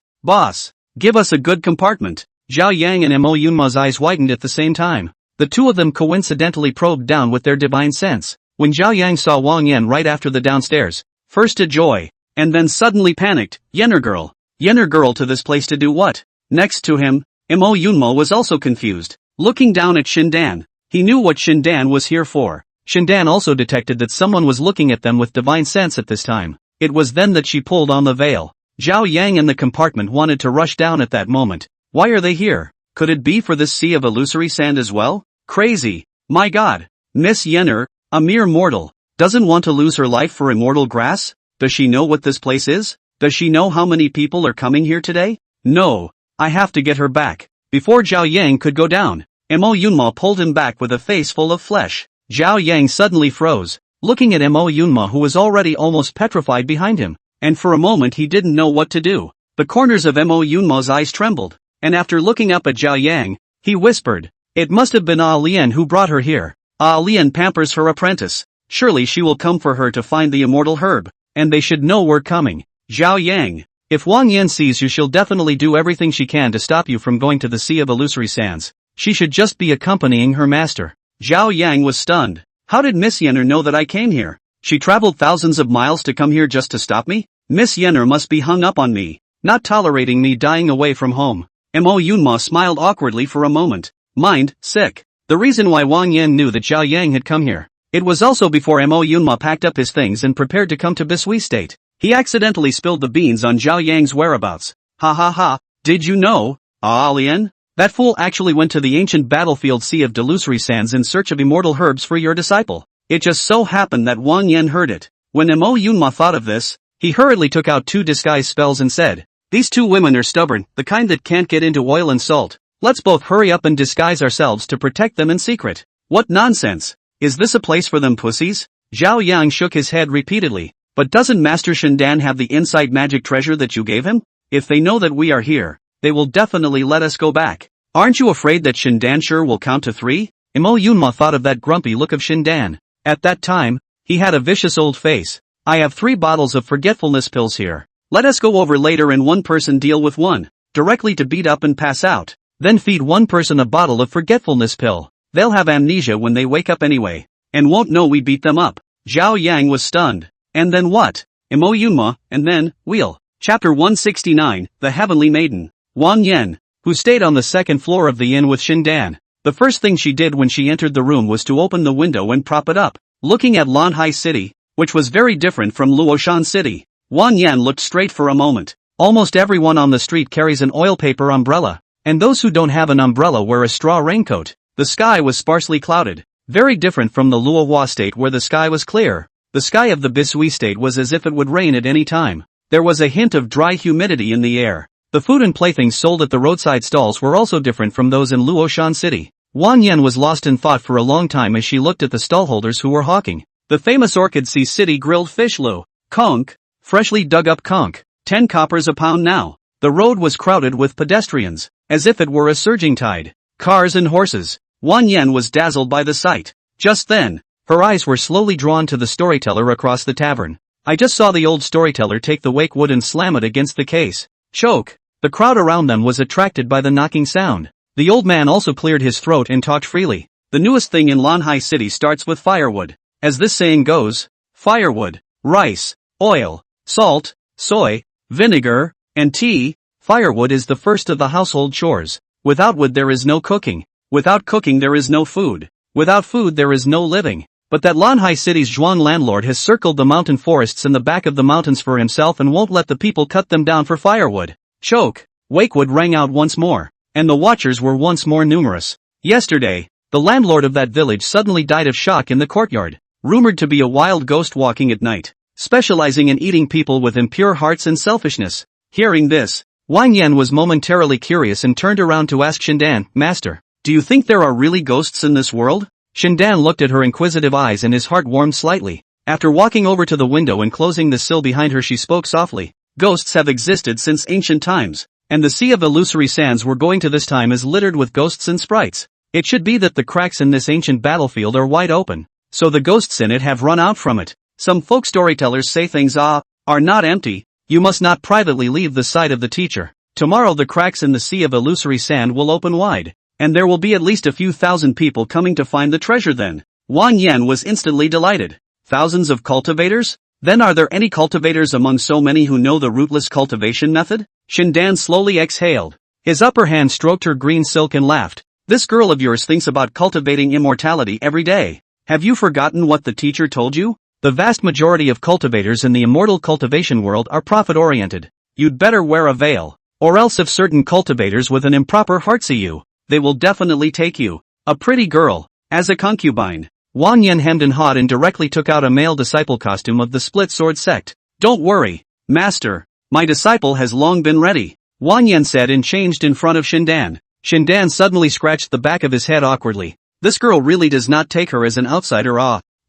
Speaker 1: give us a good compartment." Zhao Yang and Mo Yunma's eyes widened at the same time. The two of them coincidentally probed down with their divine sense. When Zhao Yang saw Wang Yan right after the downstairs, first a joy, and then suddenly panicked. Yenner girl to this place to do what? Next to him, Mo Yunmo was also confused. Looking down at Shindan, he knew what Shindan was here for. Shindan also detected that someone was looking at them with divine sense at this time. It was then that she pulled on the veil. Zhao Yang and the compartment wanted to rush down at that moment. Why are they here? Could it be for this sea of illusory sand as well? Crazy. My god. Miss Yenner, a mere mortal, doesn't want to lose her life for immortal grass? Does she know what this place is? Does she know how many people are coming here today? No. I have to get her back. Before Zhao Yang could go down, Mo Yunma pulled him back with a face full of flesh. Zhao Yang suddenly froze, looking at Mo Yunma who was already almost petrified behind him, and for a moment he didn't know what to do. The corners of Mo Yunma's eyes trembled, and after looking up at Zhao Yang, he whispered, "It must have been Ah Lian who brought her here. Ah Lian pampers her apprentice. Surely she will come for her to find the immortal herb, and they should know we're coming. Zhao Yang, if Wang Yan sees you, she'll definitely do everything she can to stop you from going to the Sea of Illusory Sands. She should just be accompanying her master." Zhao Yang was stunned. How did Miss Yenner know that I came here? She traveled thousands of miles to come here just to stop me? Miss Yenner must be hung up on me, not tolerating me dying away from home. Mo Yunma smiled awkwardly for a moment. Mind, sick. The reason why Wang Yan knew that Zhao Yang had come here. It was also before Mo Yunma packed up his things and prepared to come to Bisui State. He accidentally spilled the beans on Zhao Yang's whereabouts. Ha ha ha, did you know, Ah Lian? That fool actually went to the ancient battlefield Sea of Delusory Sands in search of immortal herbs for your disciple. It just so happened that Wang Yan heard it. When Mo Yunma thought of this, he hurriedly took out 2 disguise spells and said, "These 2 women are stubborn, the kind that can't get into oil and salt. Let's both hurry up and disguise ourselves to protect them in secret." What nonsense! Is this a place for them pussies? Zhao Yang shook his head repeatedly. But doesn't Master Shindan have the inside magic treasure that you gave him? If they know that we are here, they will definitely let us go back. Aren't you afraid that Shindan sure will count to 3? Mo Yunma thought of that grumpy look of Shindan. At that time, he had a vicious old face. "I have 3 bottles of forgetfulness pills here. Let us go over later and one person deal with one, directly to beat up and pass out. Then feed one person a bottle of forgetfulness pill. They'll have amnesia when they wake up anyway, and won't know we beat them up." Zhao Yang was stunned. And then what? Mo Yunma, and then, wheel. Chapter 169, The Heavenly Maiden. Wang Yan, who stayed on the 2nd floor of the inn with Shindan. The first thing she did when she entered the room was to open the window and prop it up, looking at Lanhai City, which was very different from Luoshan City. Wang Yan looked straight for a moment. Almost everyone on the street carries an oil paper umbrella, and those who don't have an umbrella wear a straw raincoat. The sky was sparsely clouded, very different from the Luohua state where the sky was clear. The sky of the Bisui state was as if it would rain at any time. There was a hint of dry humidity in the air. The food and playthings sold at the roadside stalls were also different from those in Luoshan City. Wang Yan was lost in thought for a long time as she looked at the stallholders who were hawking the famous Orchid Sea City grilled fish lu, conch, freshly dug up conch, 10 coppers a pound now. The road was crowded with pedestrians, as if it were a surging tide, cars and horses. Wang Yan was dazzled by the sight. Just then, her eyes were slowly drawn to the storyteller across the tavern. I just saw the old storyteller take the wake wood and slam it against the case. Choke. The crowd around them was attracted by the knocking sound. The old man also cleared his throat and talked freely. The newest thing in Lanhai City starts with firewood. As this saying goes, firewood, rice, oil, salt, soy, vinegar, and tea. Firewood is the first of the household chores. Without wood there is no cooking. Without cooking there is no food. Without food there is no living. But that Lanhai City's Zhuan landlord has circled the mountain forests in the back of the mountains for himself and won't let the people cut them down for firewood. Choke. Wakewood rang out once more, and the watchers were once more numerous. Yesterday, the landlord of that village suddenly died of shock in the courtyard, rumored to be a wild ghost walking at night, specializing in eating people with impure hearts and selfishness. Hearing this, Wang Yan was momentarily curious and turned around to ask Shindan, "Master, do you think there are really ghosts in this world?" Shindan looked at her inquisitive eyes and his heart warmed slightly. After walking over to the window and closing the sill behind her, she spoke softly. "Ghosts have existed since ancient times, and the Sea of Illusory Sands we're going to this time is littered with ghosts and sprites. It should be that the cracks in this ancient battlefield are wide open, so the ghosts in it have run out from it. Some folk storytellers say things are not empty. You must not privately leave the sight of the teacher. Tomorrow the cracks in the Sea of Illusory Sand will open wide, and there will be at least a few thousand people coming to find the treasure then." Wang Yan was instantly delighted. Thousands of cultivators? Then are there any cultivators among so many who know the rootless cultivation method? Shindan slowly exhaled. His upper hand stroked her green silk and laughed. "This girl of yours thinks about cultivating immortality every day. Have you forgotten what the teacher told you? The vast majority of cultivators in the immortal cultivation world are profit-oriented. you'd better wear a veil. Or else if certain cultivators with an improper heart see you, they will definitely take you, a pretty girl, as a concubine. Wang Yan hemmed and hawed and directly took out a male disciple costume of the split sword sect. Don't worry, master, my disciple has long been ready, Wang Yan said and changed in front of Shindan. Shindan suddenly scratched the back of his head awkwardly. This girl really does not take her as an outsider.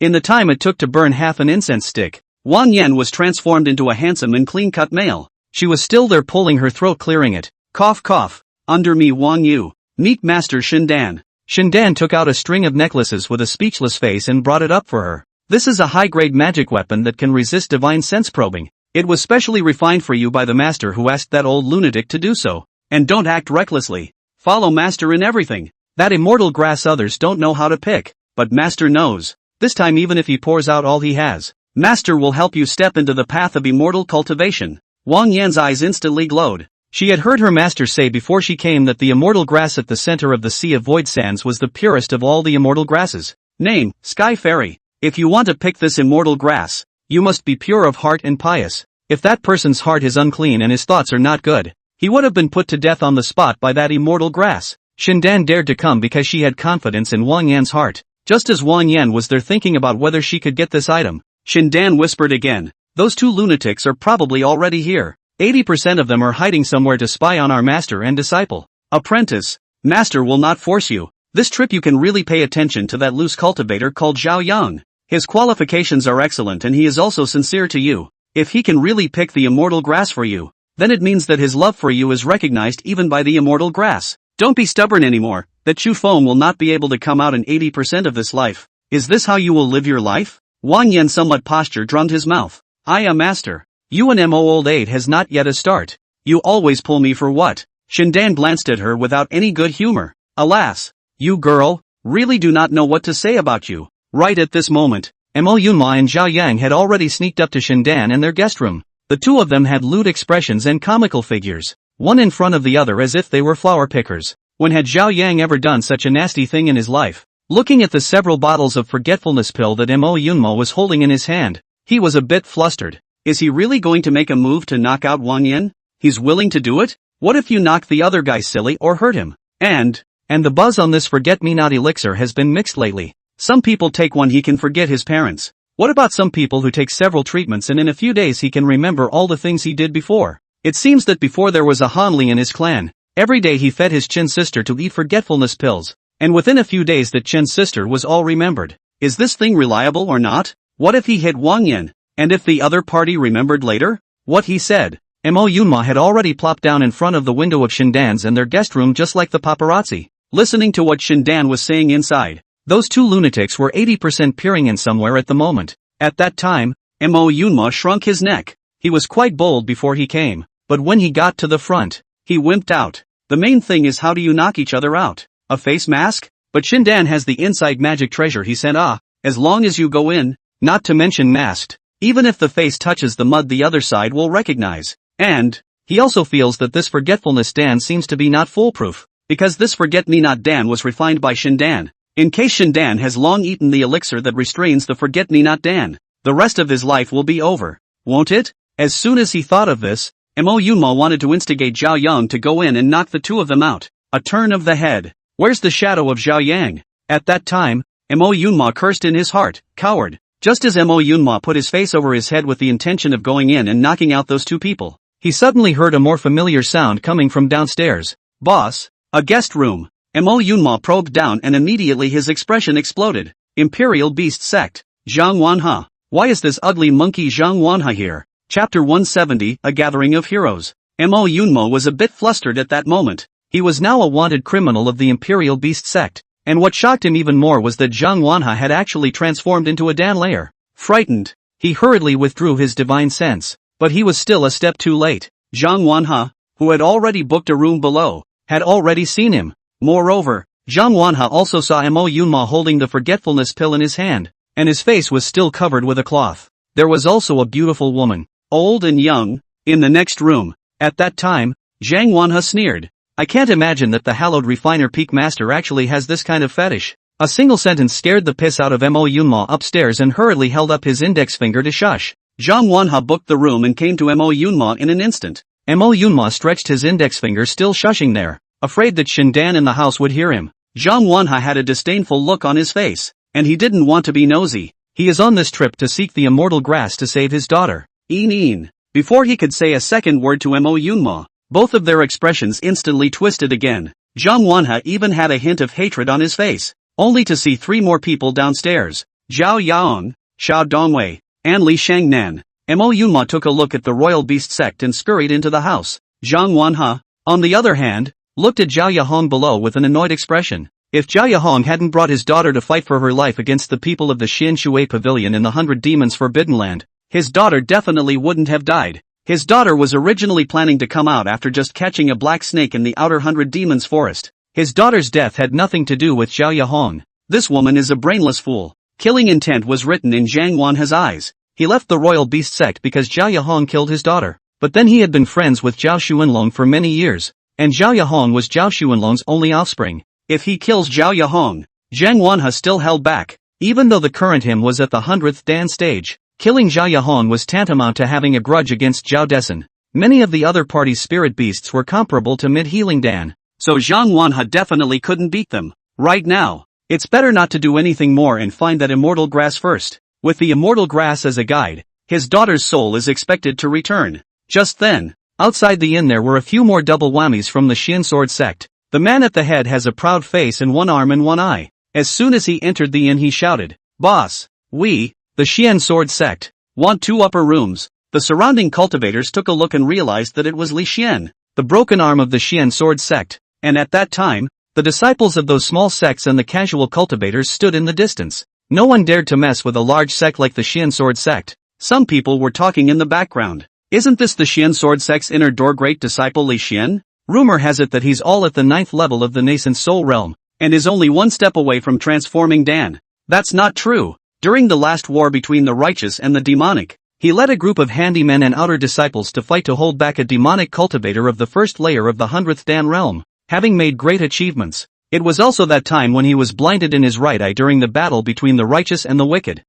Speaker 1: In the time it took to burn half an incense stick, Wang Yan was transformed into a handsome and clean-cut male. She was still there pulling her throat, clearing it. Cough cough. Under me, Wang Yu. Meet Master Shindan. Shindan took out a string of necklaces with a speechless face and brought it up for her. This is a high-grade magic weapon that can resist divine sense probing. It was specially refined for you by the master who asked that old lunatic to do so. And don't act recklessly. Follow master in everything. That immortal grass others don't know how to pick, but master knows. This time even if he pours out all he has, master will help you step into the path of immortal cultivation. Wang Yan's eyes instantly glowed. She had heard her master say before she came that the immortal grass at the center of the Sea of Void Sands was the purest of all the immortal grasses. Name, Sky Fairy. If you want to pick this immortal grass, you must be pure of heart and pious. If that person's heart is unclean and his thoughts are not good, he would have been put to death on the spot by that immortal grass. Shindan dared to come because she had confidence in Wang Yan's heart. Just as Wang Yan was there thinking about whether she could get this item, Shindan whispered again. Those two lunatics are probably already here. 80% of them are hiding somewhere to spy on our master and disciple. Apprentice, master will not force you. This trip you can really pay attention to that loose cultivator called Zhao Yang. His qualifications are excellent and he is also sincere to you. If he can really pick the immortal grass for you, then it means that his love for you is recognized even by the immortal grass. Don't be stubborn anymore. That Chu Feng will not be able to come out in 80% of this life. Is this how you will live your life? Wang Yan somewhat posture drummed his mouth. I am master. You and Mo old age has not yet a start. You always pull me for what? Shindan glanced at her without any good humor. Alas, you girl, really do not know what to say about you. Right at this moment, Mo Yunma and Zhao Yang had already sneaked up to Shindan and their guest room. The two of them had lewd expressions and comical figures, one in front of the other as if they were flower pickers. When had Zhao Yang ever done such a nasty thing in his life? Looking at the several bottles of forgetfulness pill that Mo Yunma was holding in his hand, he was a bit flustered. Is he really going to make a move to knock out Wang Yan? He's willing to do it? What if you knock the other guy silly or hurt him? And the buzz on this forget-me-not elixir has been mixed lately. Some people take one he can forget his parents. What about some people who take several treatments and in a few days he can remember all the things he did before? It seems that before there was a Hanli in his clan, every day he fed his Chin sister to eat forgetfulness pills, and within a few days that Chin's sister was all remembered. Is this thing reliable or not? What if he hit Wang Yan? And if the other party remembered later? What he said. Mo Yunma had already plopped down in front of the window of Shindan's and their guest room just like the paparazzi, listening to what Shindan was saying inside. Those two lunatics were 80% peering in somewhere at the moment. At that time, Mo Yunma shrunk his neck. He was quite bold before he came, but when he got to the front, he wimped out. The main thing is how do you knock each other out? A face mask? But Shindan has the inside magic treasure he sent. As long as you go in, not to mention masked, even if the face touches the mud the other side will recognize. And he also feels that this forgetfulness Dan seems to be not foolproof, because this forget-me-not Dan was refined by Shindan. In case Shindan has long eaten the elixir that restrains the forget-me-not Dan, the rest of his life will be over, won't it? As soon as he thought of this, Mo Yunma wanted to instigate Zhao Yang to go in and knock the two of them out. A turn of the head. Where's the shadow of Zhao Yang? At that time, Mo Yunma cursed in his heart, coward. Just as Mo Yunma put his face over his head with the intention of going in and knocking out those two people, he suddenly heard a more familiar sound coming from downstairs. Boss, a guest room. Mo Yunma probed down and immediately his expression exploded. Imperial Beast Sect. Zhang Wanha. Why is this ugly monkey Zhang Wanha here? Chapter 170, A Gathering of Heroes. Mo Yunma was a bit flustered at that moment. He was now a wanted criminal of the Imperial Beast Sect, and what shocked him even more was that Zhang Wanha had actually transformed into a Dan layer. Frightened, he hurriedly withdrew his divine sense, but he was still a step too late. Zhang Wanha, who had already booked a room below, had already seen him. Moreover, Zhang Wanha also saw Mo Yunma holding the forgetfulness pill in his hand, and his face was still covered with a cloth. There was also a beautiful woman, old and young, in the next room. At that time, Zhang Wanha sneered. I can't imagine that the hallowed refiner peak master actually has this kind of fetish. A single sentence scared the piss out of Mo Yunma upstairs and hurriedly held up his index finger to shush. Zhang Wanha booked the room and came to Mo Yunma in an instant. Mo Yunma stretched his index finger, still shushing there, afraid that Shindan in the house would hear him. Zhang Wanha had a disdainful look on his face, and he didn't want to be nosy. He is on this trip to seek the immortal grass to save his daughter. Before he could say a second word to Mo Yunma, both of their expressions instantly twisted again. Zhang Wanha even had a hint of hatred on his face, only to see 3 more people downstairs: Zhao Yaong, Xiao Dongwei, and Li Shangnan. Mo Yunma took a look at the royal beast sect and scurried into the house. Zhang Wanha, on the other hand, looked at Zhao Yahong below with an annoyed expression. If Zhao Yahong hadn't brought his daughter to fight for her life against the people of the Xian Shui Pavilion in the 100 Demons Forbidden Land, his daughter definitely wouldn't have died. His daughter was originally planning to come out after just catching a black snake in the outer 100 Demons Forest. His daughter's death had nothing to do with Zhao Yahong. This woman is a brainless fool. Killing intent was written in Zhang Wanha's eyes. He left the royal beast sect because Zhao Yahong killed his daughter. But then he had been friends with Zhao Xuanlong for many years, and Zhao Yahong was Zhao Xuanlong's only offspring. If he kills Zhao Yahong, Zhang Wanha still held back, even though the current him was at the 100th Dan stage. Killing Zhao Yahong was tantamount to having a grudge against Zhao Desan. Many of the other party's spirit beasts were comparable to mid-healing Dan, so Zhang Wanha definitely couldn't beat them. Right now, it's better not to do anything more and find that immortal grass first. With the immortal grass as a guide, his daughter's soul is expected to return. Just then, outside the inn there were a few more double whammies from the Xian Sword sect. The man at the head has a proud face and 1 arm and 1 eye. As soon as he entered the inn he shouted, "Boss, we, the Xian Sword sect, want 2 upper rooms." The surrounding cultivators took a look and realized that it was Li Xian, the broken arm of the Xian Sword sect, and at that time, the disciples of those small sects and the casual cultivators stood in the distance. No one dared to mess with a large sect like the Xian Sword sect. Some people were talking in the background. Isn't this the Xian Sword sect's inner door great disciple Li Xian? Rumor has it that he's all at the 9th level of the nascent soul realm, and is only 1 step away from transforming Dan. That's not true. During the last war between the righteous and the demonic, he led a group of handymen and outer disciples to fight to hold back a demonic cultivator of the first layer of the 100th Dan realm, having made great achievements. It was also that time when he was blinded in his right eye during the battle between the righteous and the wicked.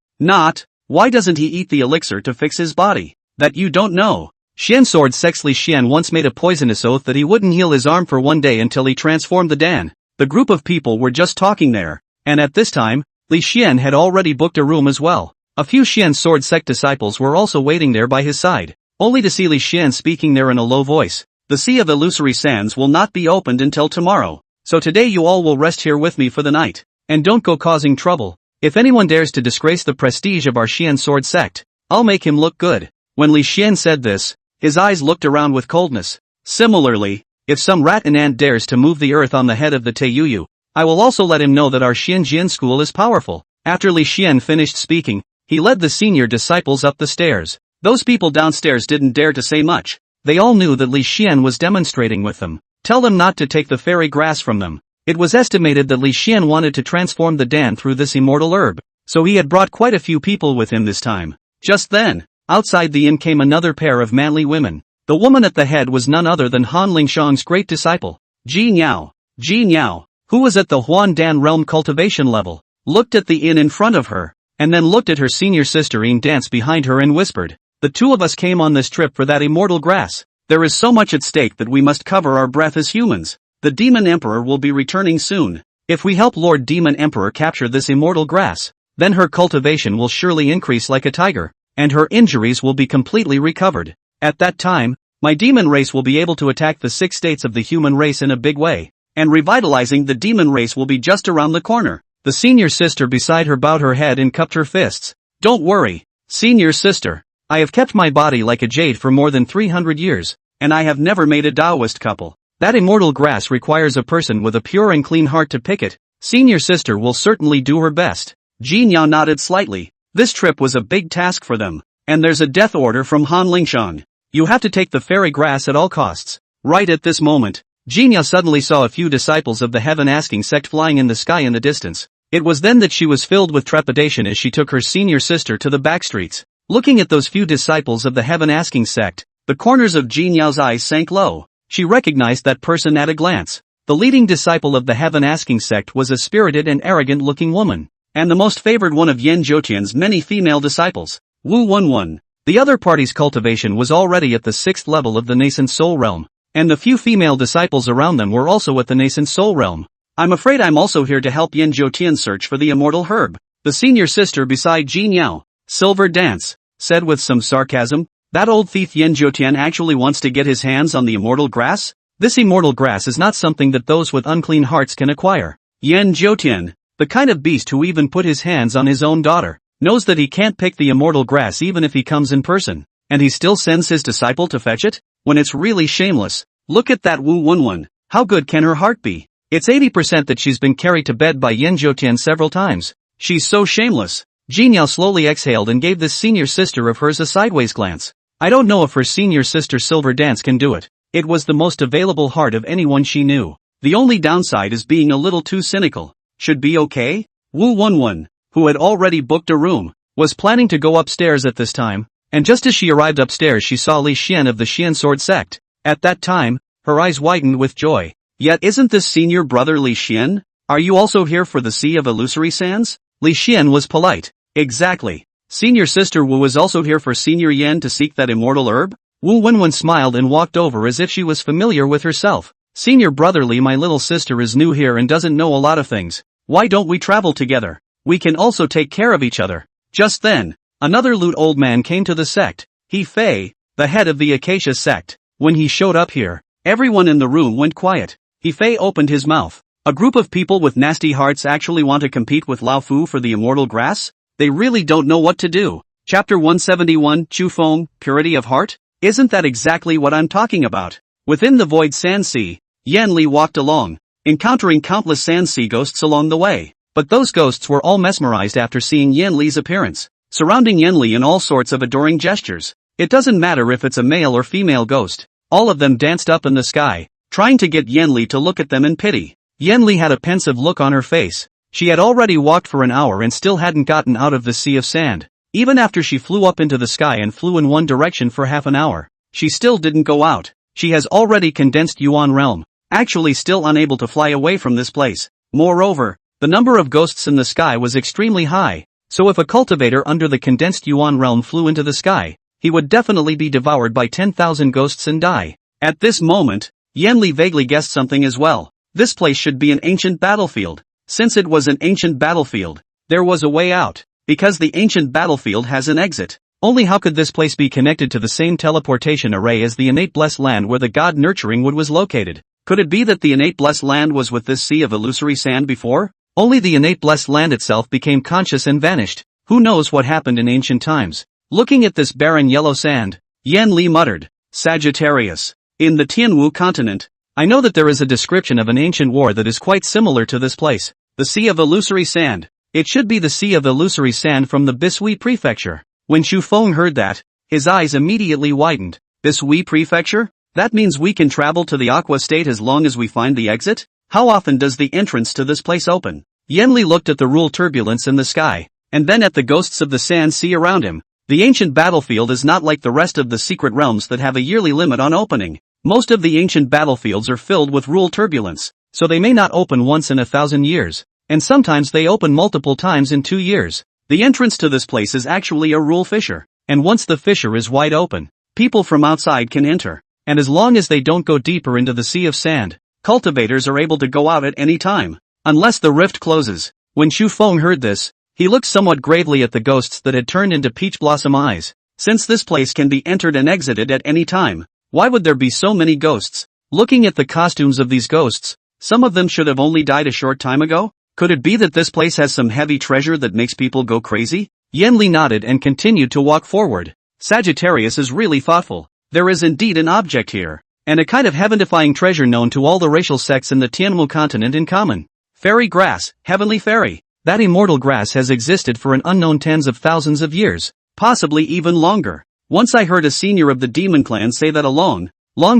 Speaker 1: Why doesn't he eat the elixir to fix his body? That you don't know. Xian Sword sect's Li Xian once made a poisonous oath that he wouldn't heal his arm for 1 day until he transformed the Dan. The group of people were just talking there, and at this time, Li Xian had already booked a room as well. A few Xian Sword sect disciples were also waiting there by his side, only to see Li Xian speaking there in a low voice. The Sea of Illusory Sands will not be opened until tomorrow, so today you all will rest here with me for the night, and don't go causing trouble. If anyone dares to disgrace the prestige of our Xian Sword sect, I'll make him look good. When Li Xian said this, his eyes looked around with coldness. Similarly, if some rat and ant dares to move the earth on the head of the Teiyuyu, I will also let him know that our Xianjian school is powerful. After Li Xian finished speaking, he led the senior disciples up the stairs. Those people downstairs didn't dare to say much. They all knew that Li Xian was demonstrating with them. Tell them not to take the fairy grass from them. It was estimated that Li Xian wanted to transform the Dan through this immortal herb, so he had brought quite a few people with him this time. Just then, outside the inn came another pair of manly women. The woman at the head was none other than Han Lingshang's great disciple, Ji Niao, who was at the Huan Dan realm cultivation level, looked at the inn in front of her, and then looked at her senior sister Ying dance behind her and whispered, "The 2 of us came on this trip for that immortal grass. There is so much at stake that we must cover our breath as humans. The Demon Emperor will be returning soon. If we help Lord Demon Emperor capture this immortal grass, then her cultivation will surely increase like a tiger, and her injuries will be completely recovered. At that time, my demon race will be able to attack the 6 states of the human race in a big way, and revitalizing the demon race will be just around the corner." The senior sister beside her bowed her head and cupped her fists. "Don't worry, senior sister. I have kept my body like a jade for more than 300 years, and I have never made a Taoist couple. That immortal grass requires a person with a pure and clean heart to pick it. Senior sister will certainly do her best." Ji Niao nodded slightly. This trip was a big task for them, and there's a death order from Han Lingshang. You have to take the fairy grass at all costs. Right at this moment, Ji Niao suddenly saw a few disciples of the Heaven Asking sect flying in the sky in the distance. It was then that she was filled with trepidation as she took her senior sister to the back streets. Looking at those few disciples of the Heaven Asking sect, the corners of Ji Niao's eyes sank low. She recognized that person at a glance. The leading disciple of the Heaven Asking sect was a spirited and arrogant-looking woman, and the most favored one of Yan Zhoutian's many female disciples. Wu Wenwen. The other party's cultivation was already at the 6th level of the nascent soul realm, and the few female disciples around them were also at the nascent soul realm. I'm afraid I'm also here to help Yen Jiutian search for the immortal herb. The senior sister beside Jin Yao, Silver Dance, said with some sarcasm. That old thief Yen Jiutian actually wants to get his hands on the immortal grass? This immortal grass is not something that those with unclean hearts can acquire. Yen Jiutian, the kind of beast who even put his hands on his own daughter, knows that he can't pick the immortal grass even if he comes in person, and he still sends his disciple to fetch it? When it's really shameless. Look at that Wu Wenwen, how good can her heart be? It's 80% that she's been carried to bed by Yen Jiutian several times. She's so shameless. Jin Yao slowly exhaled and gave this senior sister of hers a sideways glance. I don't know if her senior sister Silver Dance can do it. It was the most available heart of anyone she knew. The only downside is being a little too cynical. Should be okay? Wu Wenwen, who had already booked a room, was planning to go upstairs at this time, and just as she arrived upstairs she saw Li Xian of the Xian Sword sect. At that time, her eyes widened with joy. Yet isn't this senior brother Li Xian? Are you also here for the Sea of Illusory Sands? Li Xian was polite. Exactly. Senior sister Wu was also here for Senior Yen to seek that immortal herb? Wu Wenwen smiled and walked over as if she was familiar with herself. Senior brother Li, my little sister is new here and doesn't know a lot of things. Why don't we travel together? We can also take care of each other. Just then, another lewd old man came to the sect. He Fei, the head of the Acacia sect. When he showed up here, everyone in the room went quiet. He Fei opened his mouth. A group of people with nasty hearts actually want to compete with Lao Fu for the immortal grass? They really don't know what to do. Chapter 171, Chu Feng, Purity of Heart? Isn't that exactly what I'm talking about? Within the void sand sea, Yan Li walked along, encountering countless sand sea ghosts along the way. But those ghosts were all mesmerized after seeing Yan Li's appearance, surrounding Yan Li in all sorts of adoring gestures. It doesn't matter if it's a male or female ghost. All of them danced up in the sky, trying to get Yan Li to look at them in pity. Yan Li had a pensive look on her face. She had already walked for an hour and still hadn't gotten out of the sea of sand. Even after she flew up into the sky and flew in one direction for half an hour, she still didn't go out. She has already condensed Yuan realm, actually still unable to fly away from this place. Moreover, the number of ghosts in the sky was extremely high, so if a cultivator under the condensed Yuan realm flew into the sky, he would definitely be devoured by 10,000 ghosts and die. At this moment, Yan Li vaguely guessed something as well. This place should be an ancient battlefield. Since it was an ancient battlefield, there was a way out, because the ancient battlefield has an exit. Only how could this place be connected to the same teleportation array as the innate blessed land where the god nurturing wood was located? Could it be that the innate blessed land was with this sea of illusory sand before? Only the innate blessed land itself became conscious and vanished. Who knows what happened in ancient times? Looking at this barren yellow sand, Yan Li muttered, Sagittarius. In the Tianwu continent, I know that there is a description of an ancient war that is quite similar to this place. The Sea of Illusory Sand. It should be the Sea of Illusory Sand from the Bishui Prefecture. When Xu Feng heard that, his eyes immediately widened. Bishui Prefecture? That means we can travel to the Aqua State as long as we find the exit? How often does the entrance to this place open? Yan Li looked at the rule turbulence in the sky, and then at the ghosts of the sand sea around him. The ancient battlefield is not like the rest of the secret realms that have a yearly limit on opening. Most of the ancient battlefields are filled with rule turbulence, so they may not open once in 1,000 years, and sometimes they open multiple times in 2 years. The entrance to this place is actually a rule fissure, and once the fissure is wide open, people from outside can enter, and as long as they don't go deeper into the sea of sand, cultivators are able to go out at any time, unless the rift closes. When Xu Feng heard this, he looked somewhat gravely at the ghosts that had turned into peach blossom eyes. Since this place can be entered and exited at any time, why would there be so many ghosts? Looking at the costumes of these ghosts, some of them should have only died a short time ago? Could it be that this place has some heavy treasure that makes people go crazy? Yan Li nodded and continued to walk forward. Sagittarius is really thoughtful. There is indeed an object here, and a kind of heaven-defying treasure known to all the racial sects in the Tianmu continent in common. Fairy grass, heavenly fairy. That immortal grass has existed for an unknown tens of thousands of years, possibly even longer. Once I heard a senior of the demon clan say that a long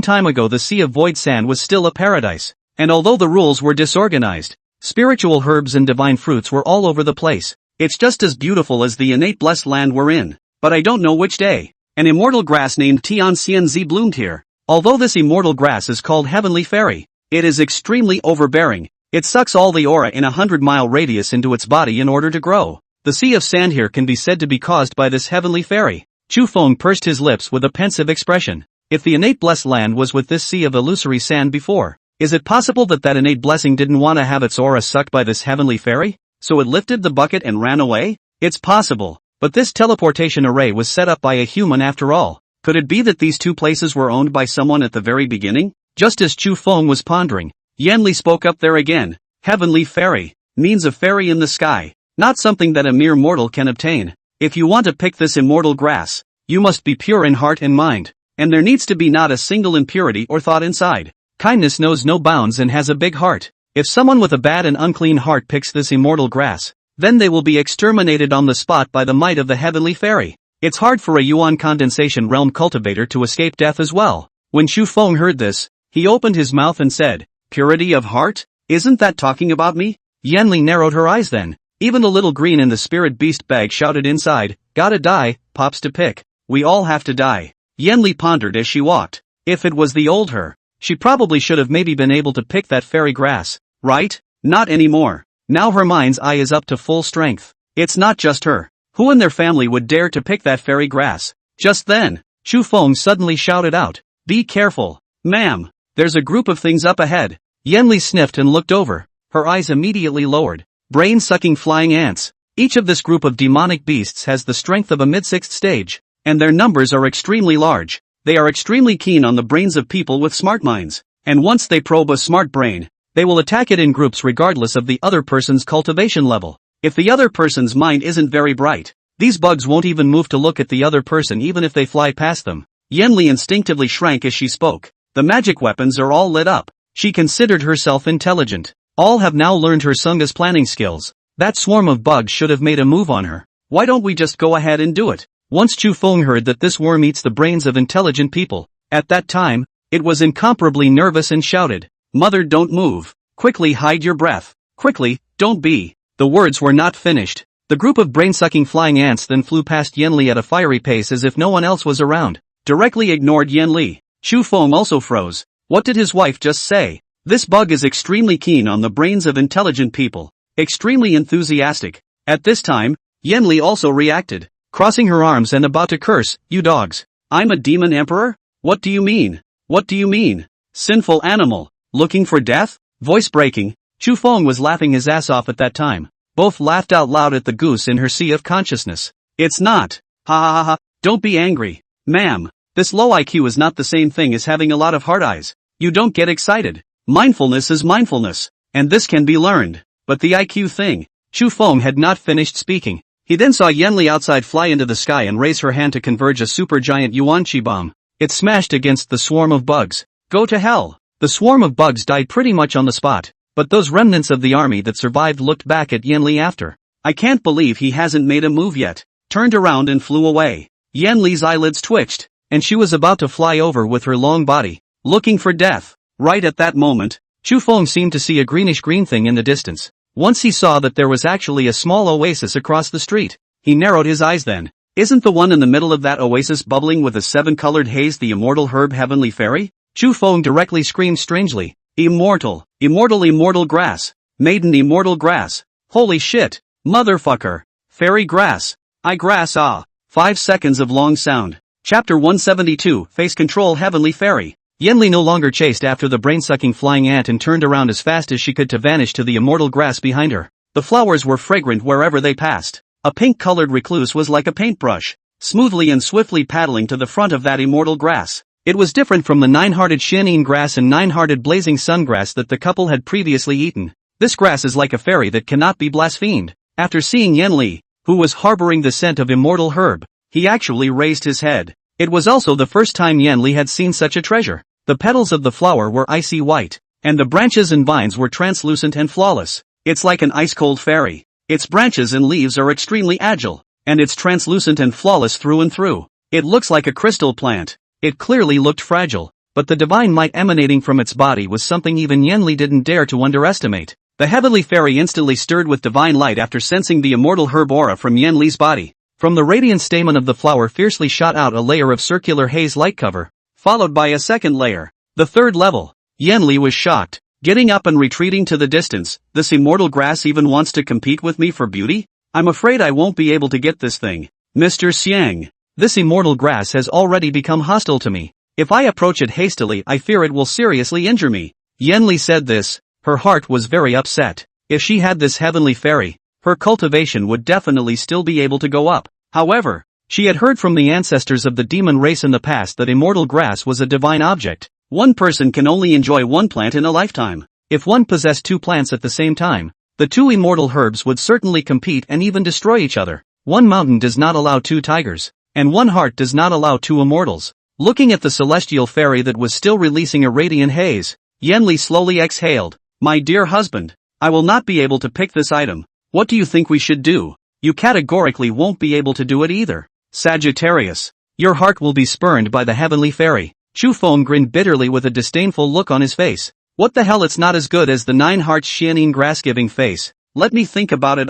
Speaker 1: time ago the Sea of Void Sand was still a paradise, and although the rules were disorganized, spiritual herbs and divine fruits were all over the place. It's just as beautiful as the innate blessed land we're in, but I don't know which day. An immortal grass named Tian Xianzi bloomed here. Although this immortal grass is called Heavenly Fairy, it is extremely overbearing. It sucks all the aura in a 100-mile radius into its body in order to grow. The sea of sand here can be said to be caused by this Heavenly Fairy. Chu Feng pursed his lips with a pensive expression. If the innate blessed land was with this sea of illusory sand before, is it possible that that innate blessing didn't want to have its aura sucked by this heavenly fairy? So it lifted the bucket and ran away? It's possible. But this teleportation array was set up by a human after all. Could it be that these two places were owned by someone at the very beginning? Just as Chu Feng was pondering, Yanli spoke up there again. Heavenly fairy means a fairy in the sky, not something that a mere mortal can obtain. If you want to pick this immortal grass, you must be pure in heart and mind, and there needs to be not a single impurity or thought inside. Kindness knows no bounds and has a big heart. If someone with a bad and unclean heart picks this immortal grass, then they will be exterminated on the spot by the might of the heavenly fairy. It's hard for a Yuan condensation realm cultivator to escape death as well. When Chu Feng heard this, he opened his mouth and said, "Purity of heart? Isn't that talking about me?" Yanli narrowed her eyes then. Even the little green in the spirit beast bag shouted inside, "Gotta die, pops to pick. We all have to die." Yanli pondered as she walked. If it was the old her, she probably should have maybe been able to pick that fairy grass, right? Not anymore. Now her mind's eye is up to full strength. It's not just her. Who in their family would dare to pick that fairy grass? Just then, Chu Feng suddenly shouted out, "Be careful, ma'am. There's a group of things up ahead." Yanli sniffed and looked over. Her eyes immediately lowered. Brain-sucking flying ants. Each of this group of demonic beasts has the strength of a mid-sixth stage, and their numbers are extremely large. They are extremely keen on the brains of people with smart minds, and once they probe a smart brain, they will attack it in groups regardless of the other person's cultivation level. If the other person's mind isn't very bright, these bugs won't even move to look at the other person even if they fly past them. Yanli instinctively shrank as she spoke. The magic weapons are all lit up. She considered herself intelligent. All have now learned her Sunga's planning skills. That swarm of bugs should have made a move on her. Why don't we just go ahead and do it? Once Chu Feng heard that this worm eats the brains of intelligent people, at that time, it was incomparably nervous and shouted, "Mother, don't move. Quickly hide your breath. Quickly, don't be." The words were not finished. The group of brain-sucking flying ants then flew past Yanli at a fiery pace as if no one else was around. Directly ignored Yanli. Chu Feng also froze. What did his wife just say? This bug is extremely keen on the brains of intelligent people. Extremely enthusiastic. At this time, Yanli also reacted, crossing her arms and about to curse, "You dogs. I'm a demon emperor? What do you mean? What do you mean? Sinful animal. Looking for death?" Voice breaking, Chu Feng was laughing his ass off at that time. Both laughed out loud at the goose in her sea of consciousness. "It's not. Ha ha ha ha. Don't be angry. Ma'am. This low IQ is not the same thing as having a lot of hard eyes. You don't get excited. Mindfulness is mindfulness, and this can be learned. But the IQ thing." Chu Feng had not finished speaking. He then saw Yanli outside fly into the sky and raise her hand to converge a supergiant yuan chi bomb. It smashed against the swarm of bugs. Go to hell. The swarm of bugs died pretty much on the spot, but those remnants of the army that survived looked back at Yanli after. "I can't believe he hasn't made a move yet." Turned around and flew away. Yanli's eyelids twitched, and she was about to fly over with her long body, looking for death. Right at that moment, Chu Feng seemed to see a greenish-green thing in the distance. Once he saw that there was actually a small oasis across the street, he narrowed his eyes then. Isn't the one in the middle of that oasis bubbling with a seven-colored haze the immortal herb heavenly fairy? Chu Feng directly screamed strangely. Immortal, immortal grass. Maiden immortal grass. Holy shit. Motherfucker. Fairy grass. I grass ah. 5 seconds of long sound. Chapter 172, Face Control Heavenly Fairy. Yanli no longer chased after the brain-sucking flying ant and turned around as fast as she could to vanish to the immortal grass behind her. The flowers were fragrant wherever they passed. A pink-colored recluse was like a paintbrush, smoothly and swiftly paddling to the front of that immortal grass. It was different from the 9-hearted Xianyin grass and 9-hearted blazing sungrass that the couple had previously eaten. This grass is like a fairy that cannot be blasphemed. After seeing Yanli, who was harboring the scent of immortal herb, he actually raised his head. It was also the first time Yanli had seen such a treasure. The petals of the flower were icy white, and the branches and vines were translucent and flawless. It's like an ice-cold fairy. Its branches and leaves are extremely agile, and it's translucent and flawless through and through. It looks like a crystal plant. It clearly looked fragile, but the divine might emanating from its body was something even Yanli didn't dare to underestimate. The heavenly fairy instantly stirred with divine light after sensing the immortal herb aura from Yanli's body. From the radiant stamen of the flower fiercely shot out a layer of circular haze light cover, followed by a second layer. The third level. Yanli was shocked. Getting up and retreating to the distance, this immortal grass even wants to compete with me for beauty? I'm afraid I won't be able to get this thing. Mr. Xiang. This immortal grass has already become hostile to me. If I approach it hastily, I fear it will seriously injure me. Yenli said this. Her heart was very upset. If she had this heavenly fairy, her cultivation would definitely still be able to go up. However, she had heard from the ancestors of the demon race in the past that immortal grass was a divine object. One person can only enjoy one plant in a lifetime. If one possessed two plants at the same time, the two immortal herbs would certainly compete and even destroy each other. One mountain does not allow two tigers, and one heart does not allow two immortals. Looking at the celestial fairy that was still releasing a radiant haze, Yenli slowly exhaled. My dear husband, I will not be able to pick this item. What do you think we should do? You categorically won't be able to do it either. Sagittarius. Your heart will be spurned by the heavenly fairy. Chu Feng grinned bitterly with a disdainful look on his face. What the hell, it's not as good as the 9 hearts Xianin grass-giving face. Let me think about it.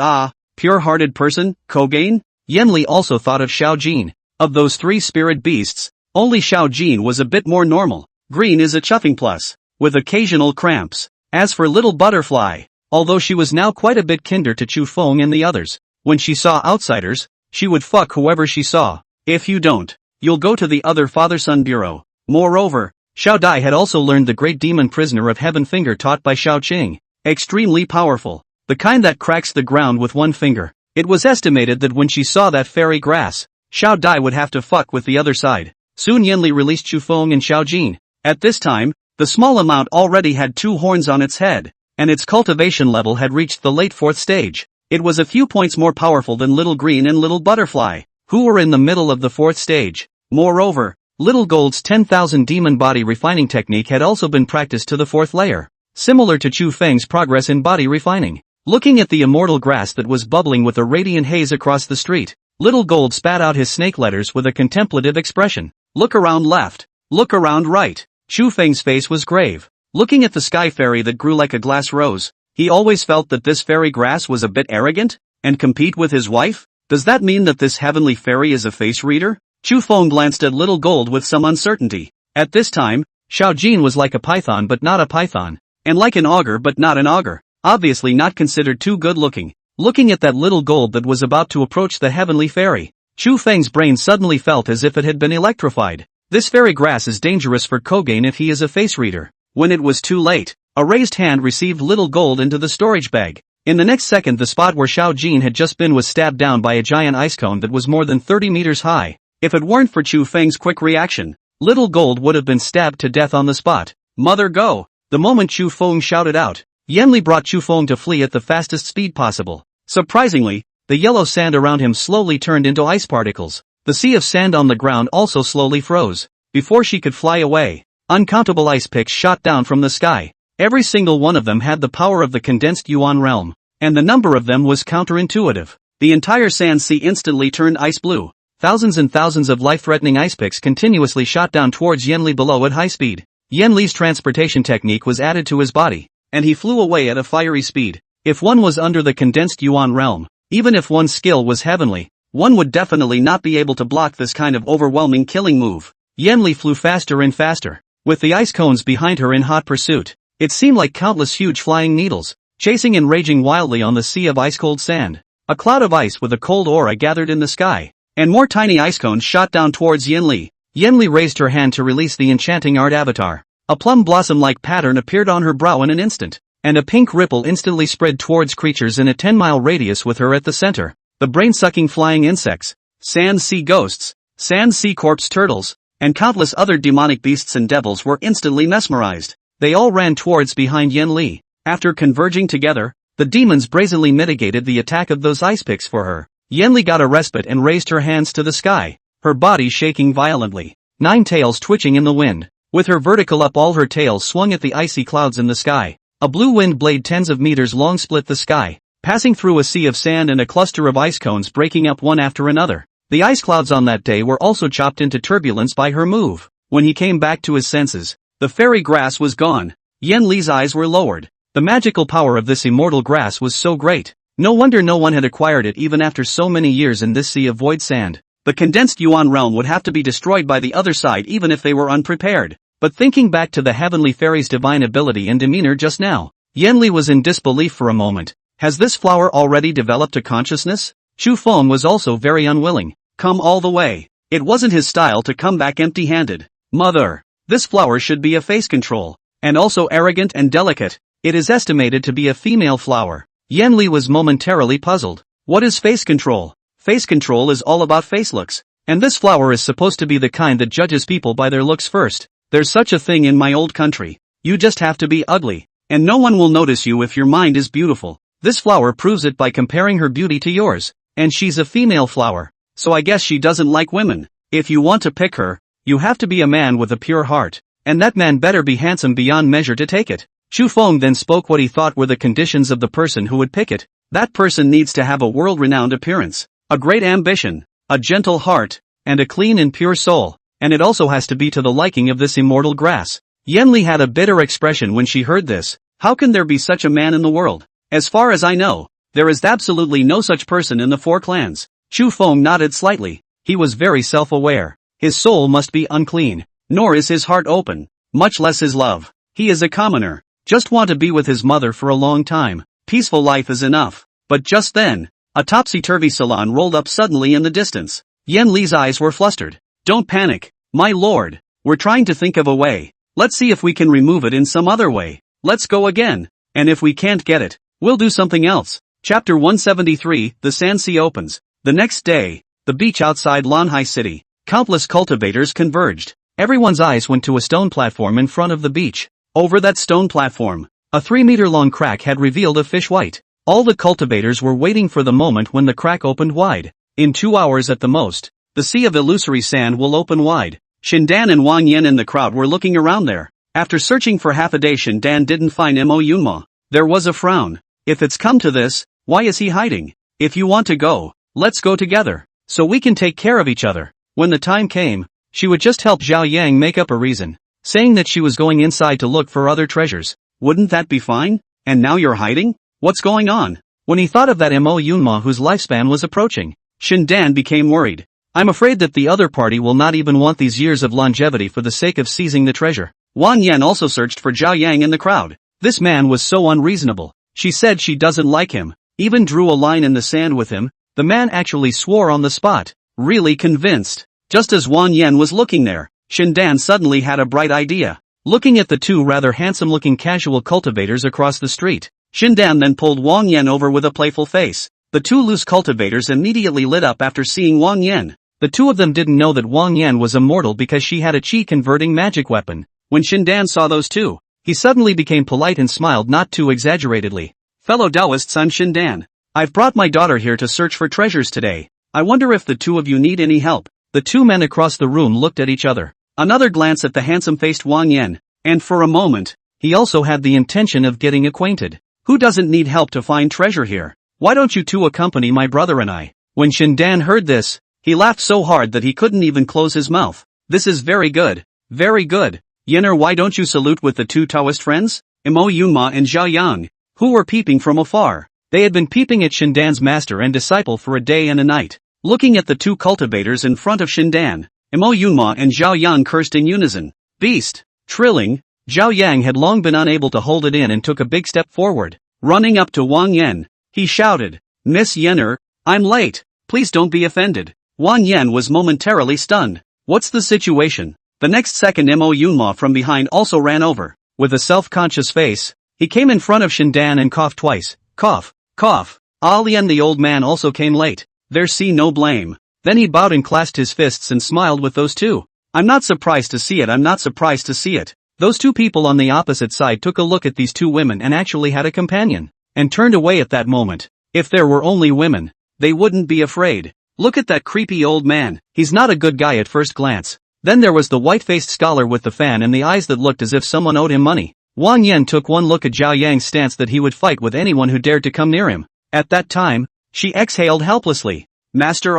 Speaker 1: Pure-hearted person, Kogain? Yenli also thought of Xiao Jin. Of those 3 spirit beasts, only Xiao Jin was a bit more normal. Green is a chuffing plus, with occasional cramps. As for little butterfly, although she was now quite a bit kinder to Chu Feng and the others, when she saw outsiders, she would fuck whoever she saw. If you don't, you'll go to the other father-son bureau. Moreover, Xiao Dai had also learned the great demon prisoner of heaven finger taught by Xiao Qing. Extremely powerful. The kind that cracks the ground with one finger. It was estimated that when she saw that fairy grass, Xiao Dai would have to fuck with the other side. Soon Yenli released Chu Feng and Xiao Jin. At this time, the small amount already had 2 horns on its head, and its cultivation level had reached the late 4th stage. It was a few points more powerful than Little Green and Little Butterfly, who were in the middle of the 4th stage. Moreover, Little Gold's 10,000 demon body refining technique had also been practiced to the 4th layer, similar to Chu Feng's progress in body refining. Looking at the immortal grass that was bubbling with a radiant haze across the street, Little Gold spat out his snake letters with a contemplative expression. Look around left. Look around right. Chu Feng's face was grave. Looking at the sky fairy that grew like a glass rose, he always felt that this fairy grass was a bit arrogant, and compete with his wife? Does that mean that this heavenly fairy is a face reader? Chu Feng glanced at Little Gold with some uncertainty. At this time, Xiao Jin was like a python but not a python, and like an augur but not an augur, obviously not considered too good looking. Looking at that Little Gold that was about to approach the heavenly fairy, Chu Feng's brain suddenly felt as if it had been electrified. This fairy grass is dangerous for Kogain if he is a face reader. When it was too late, a raised hand received Little Gold into the storage bag. In the next second, the spot where Xiao Jin had just been was stabbed down by a giant ice cone that was more than 30 meters high. If it weren't for Chu Feng's quick reaction, Little Gold would have been stabbed to death on the spot. Mother go! The moment Chu Feng shouted out, Yenli brought Chu Feng to flee at the fastest speed possible. Surprisingly, the yellow sand around him slowly turned into ice particles. The sea of sand on the ground also slowly froze. Before she could fly away, uncountable ice picks shot down from the sky. Every single one of them had the power of the condensed Yuan realm, and the number of them was counterintuitive. The entire sand sea instantly turned ice blue. Thousands and thousands of life-threatening ice picks continuously shot down towards Yenli below at high speed. Yenli's transportation technique was added to his body, and he flew away at a fiery speed. If one was under the condensed Yuan realm, even if one's skill was heavenly, one would definitely not be able to block this kind of overwhelming killing move. Yenli flew faster and faster, with the ice cones behind her in hot pursuit. It seemed like countless huge flying needles, chasing and raging wildly on the sea of ice-cold sand. A cloud of ice with a cold aura gathered in the sky, and more tiny ice cones shot down towards Yenli. Yenli raised her hand to release the enchanting art avatar. A plum blossom-like pattern appeared on her brow in an instant, and a pink ripple instantly spread towards creatures in a 10-mile radius with her at the center. The brain-sucking flying insects, sand sea ghosts, sand sea corpse turtles, and countless other demonic beasts and devils were instantly mesmerized. They all ran towards behind Yenli. After converging together, the demons brazenly mitigated the attack of those ice picks for her. Yenli got a respite and raised her hands to the sky, her body shaking violently, 9 tails twitching in the wind. With her vertical up, all her tails swung at the icy clouds in the sky. A blue wind blade tens of meters long split the sky, passing through a sea of sand and a cluster of ice cones breaking up one after another. The ice clouds on that day were also chopped into turbulence by her move. When he came back to his senses, the fairy grass was gone. Yenli's eyes were lowered. The magical power of this immortal grass was so great. No wonder no one had acquired it even after so many years in this sea of void sand. The condensed Yuan realm would have to be destroyed by the other side even if they were unprepared. But thinking back to the heavenly fairy's divine ability and demeanor just now, Yenli was in disbelief for a moment. Has this flower already developed a consciousness? Chu Feng was also very unwilling. Come all the way. It wasn't his style to come back empty-handed. Mother, this flower should be a face control. And also arrogant and delicate. It is estimated to be a female flower. Yen Li was momentarily puzzled. What is face control? Face control is all about face looks. And this flower is supposed to be the kind that judges people by their looks first. There's such a thing in my old country. You just have to be ugly. And no one will notice you if your mind is beautiful. This flower proves it by comparing her beauty to yours. And she's a female flower. So I guess she doesn't like women. If you want to pick her, you have to be a man with a pure heart. And that man better be handsome beyond measure to take it. Chu Feng then spoke what he thought were the conditions of the person who would pick it. That person needs to have a world-renowned appearance, a great ambition, a gentle heart, and a clean and pure soul. And it also has to be to the liking of this immortal grass. Yen Li had a bitter expression when she heard this. How can there be such a man in the world? As far as I know, there is absolutely no such person in the 4 clans. Chu Feng nodded slightly. He was very self-aware. His soul must be unclean, nor is his heart open, much less his love. He is a commoner. Just want to be with his mother for a long time. Peaceful life is enough. But just then, a topsy-turvy salon rolled up suddenly in the distance. Yen Li's eyes were flustered. Don't panic, my lord. We're trying to think of a way. Let's see if we can remove it in some other way. Let's go again. And if we can't get it, we'll do something else. Chapter 173, The Sand Sea Opens. The next day, the beach outside Lanhai City. Countless cultivators converged. Everyone's eyes went to a stone platform in front of the beach. Over that stone platform, a 3-meter-long crack had revealed a fish white. All the cultivators were waiting for the moment when the crack opened wide. In 2 hours at the most, the sea of illusory sand will open wide. Shindan and Wang Yan in the crowd were looking around there. After searching for half a day, Shindan didn't find Mo Yunma. There was a frown. If it's come to this, why is he hiding? If you want to go, let's go together, so we can take care of each other. When the time came, she would just help Zhao Yang make up a reason, saying that she was going inside to look for other treasures. Wouldn't that be fine? And now you're hiding? What's going on? When he thought of that Mo Yunma whose lifespan was approaching, Shindan became worried. I'm afraid that the other party will not even want these years of longevity for the sake of seizing the treasure. Wang Yan also searched for Zhao Yang in the crowd. This man was so unreasonable. She said she doesn't like him, even drew a line in the sand with him. The man actually swore on the spot, really convinced. Just as Wang Yan was looking there, Shindan suddenly had a bright idea. Looking at the 2 rather handsome-looking casual cultivators across the street, Shindan then pulled Wang Yan over with a playful face. The 2 loose cultivators immediately lit up after seeing Wang Yan. The 2 of them didn't know that Wang Yan was immortal because she had a chi-converting magic weapon. When Shindan saw those 2, he suddenly became polite and smiled not too exaggeratedly. Fellow Taoists, I'm Shindan. I've brought my daughter here to search for treasures today. I wonder if the 2 of you need any help. The 2 men across the room looked at each other. Another glance at the handsome-faced Wang Yan, and for a moment, he also had the intention of getting acquainted. Who doesn't need help to find treasure here? Why don't you 2 accompany my brother and I? When Shindan heard this, he laughed so hard that he couldn't even close his mouth. This is very good. Very good. Yenner, why don't you salute with the 2 Taoist friends? Mo Yunma and Zhao Yang, who were peeping from afar. They had been peeping at Shindan's master and disciple for a day and a night. Looking at the 2 cultivators in front of Shindan, Mo Yunma and Zhao Yang cursed in unison. Beast! Trilling! Zhao Yang had long been unable to hold it in and took a big step forward. Running up to Wang Yan, he shouted, Miss Yenner, I'm late. Please don't be offended. Wang Yan was momentarily stunned. What's the situation? The next second Mo Yunma from behind also ran over. With a self-conscious face, he came in front of Shindan and coughed twice. Cough, cough. Lian the old man also came late. There see no blame. Then he bowed and clasped his fists and smiled with those 2. I'm not surprised to see it, I'm not surprised to see it. Those 2 people on the opposite side took a look at these 2 women and actually had a companion, and turned away at that moment. If there were only women, they wouldn't be afraid. Look at that creepy old man, he's not a good guy at first glance. Then there was the white-faced scholar with the fan and the eyes that looked as if someone owed him money. Wang Yan took one look at Zhao Yang's stance that he would fight with anyone who dared to come near him. At that time, she exhaled helplessly. Master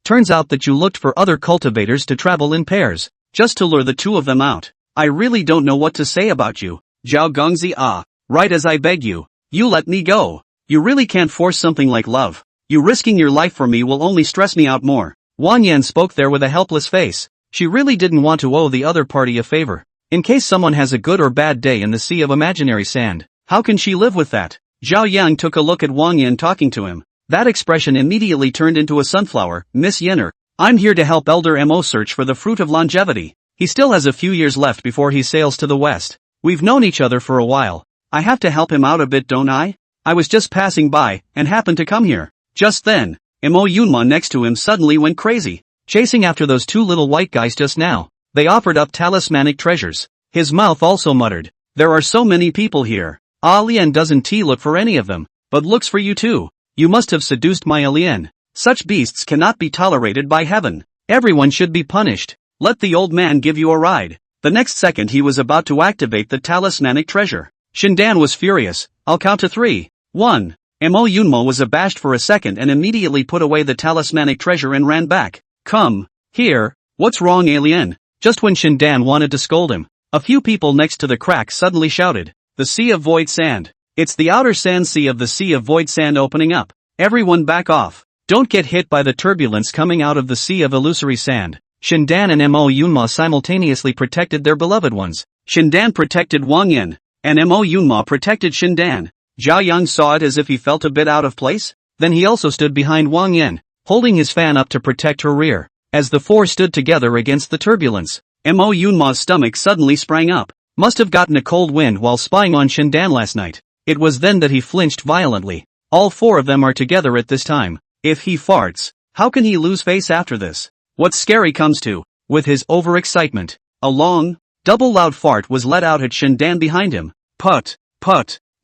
Speaker 1: turns out that you looked for other cultivators to travel in pairs, just to lure the 2 of them out. I really don't know what to say about you. Zhao Gongzi right as I beg you. You let me go. You really can't force something like love. You risking your life for me will only stress me out more. Wang Yan spoke there with a helpless face. She really didn't want to owe the other party a favor. In case someone has a good or bad day in the sea of imaginary sand, how can she live with that? Zhao Yang took a look at Wang Yan talking to him. That expression immediately turned into a sunflower. Miss Yenner, I'm here to help Elder Mo search for the fruit of longevity. He still has a few years left before he sails to the west. We've known each other for a while. I have to help him out a bit, don't I? I was just passing by, and happened to come here. Just then, Mo Yunma next to him suddenly went crazy, chasing after those two little white guys just now. They offered up talismanic treasures. His mouth also muttered, there are so many people here. Ah Lian doesn't look for any of them, but looks for you too. You must have seduced my Lian. Such beasts cannot be tolerated by heaven. Everyone should be punished. Let the old man give you a ride. The next second he was about to activate the talismanic treasure. Shindan was furious. I'll count to 3. 1. Mo Yunma was abashed for a second and immediately put away the talismanic treasure and ran back. Come here. What's wrong, alien? Just when Shindan wanted to scold him, a few people next to the crack suddenly shouted, the Sea of Void Sand. It's the outer sand sea of the Sea of Void Sand opening up. Everyone back off. Don't get hit by the turbulence coming out of the Sea of Illusory Sand. Shindan and Mo Yunma simultaneously protected their beloved ones. Shindan protected Wang Yin, and Mo Yunma protected Shindan. Zhao Yang saw it as if he felt a bit out of place. Then he also stood behind Wang Yin, holding his fan up to protect her rear. As the four stood together against the turbulence, Mo Yunma's stomach suddenly sprang up. Must have gotten a cold wind while spying on Shindan last night. It was then that he flinched violently. All four of them are together at this time. If he farts, how can he lose face after this? What's scary comes to, with his overexcitement, a long, double loud fart was let out at Shindan behind him. Put,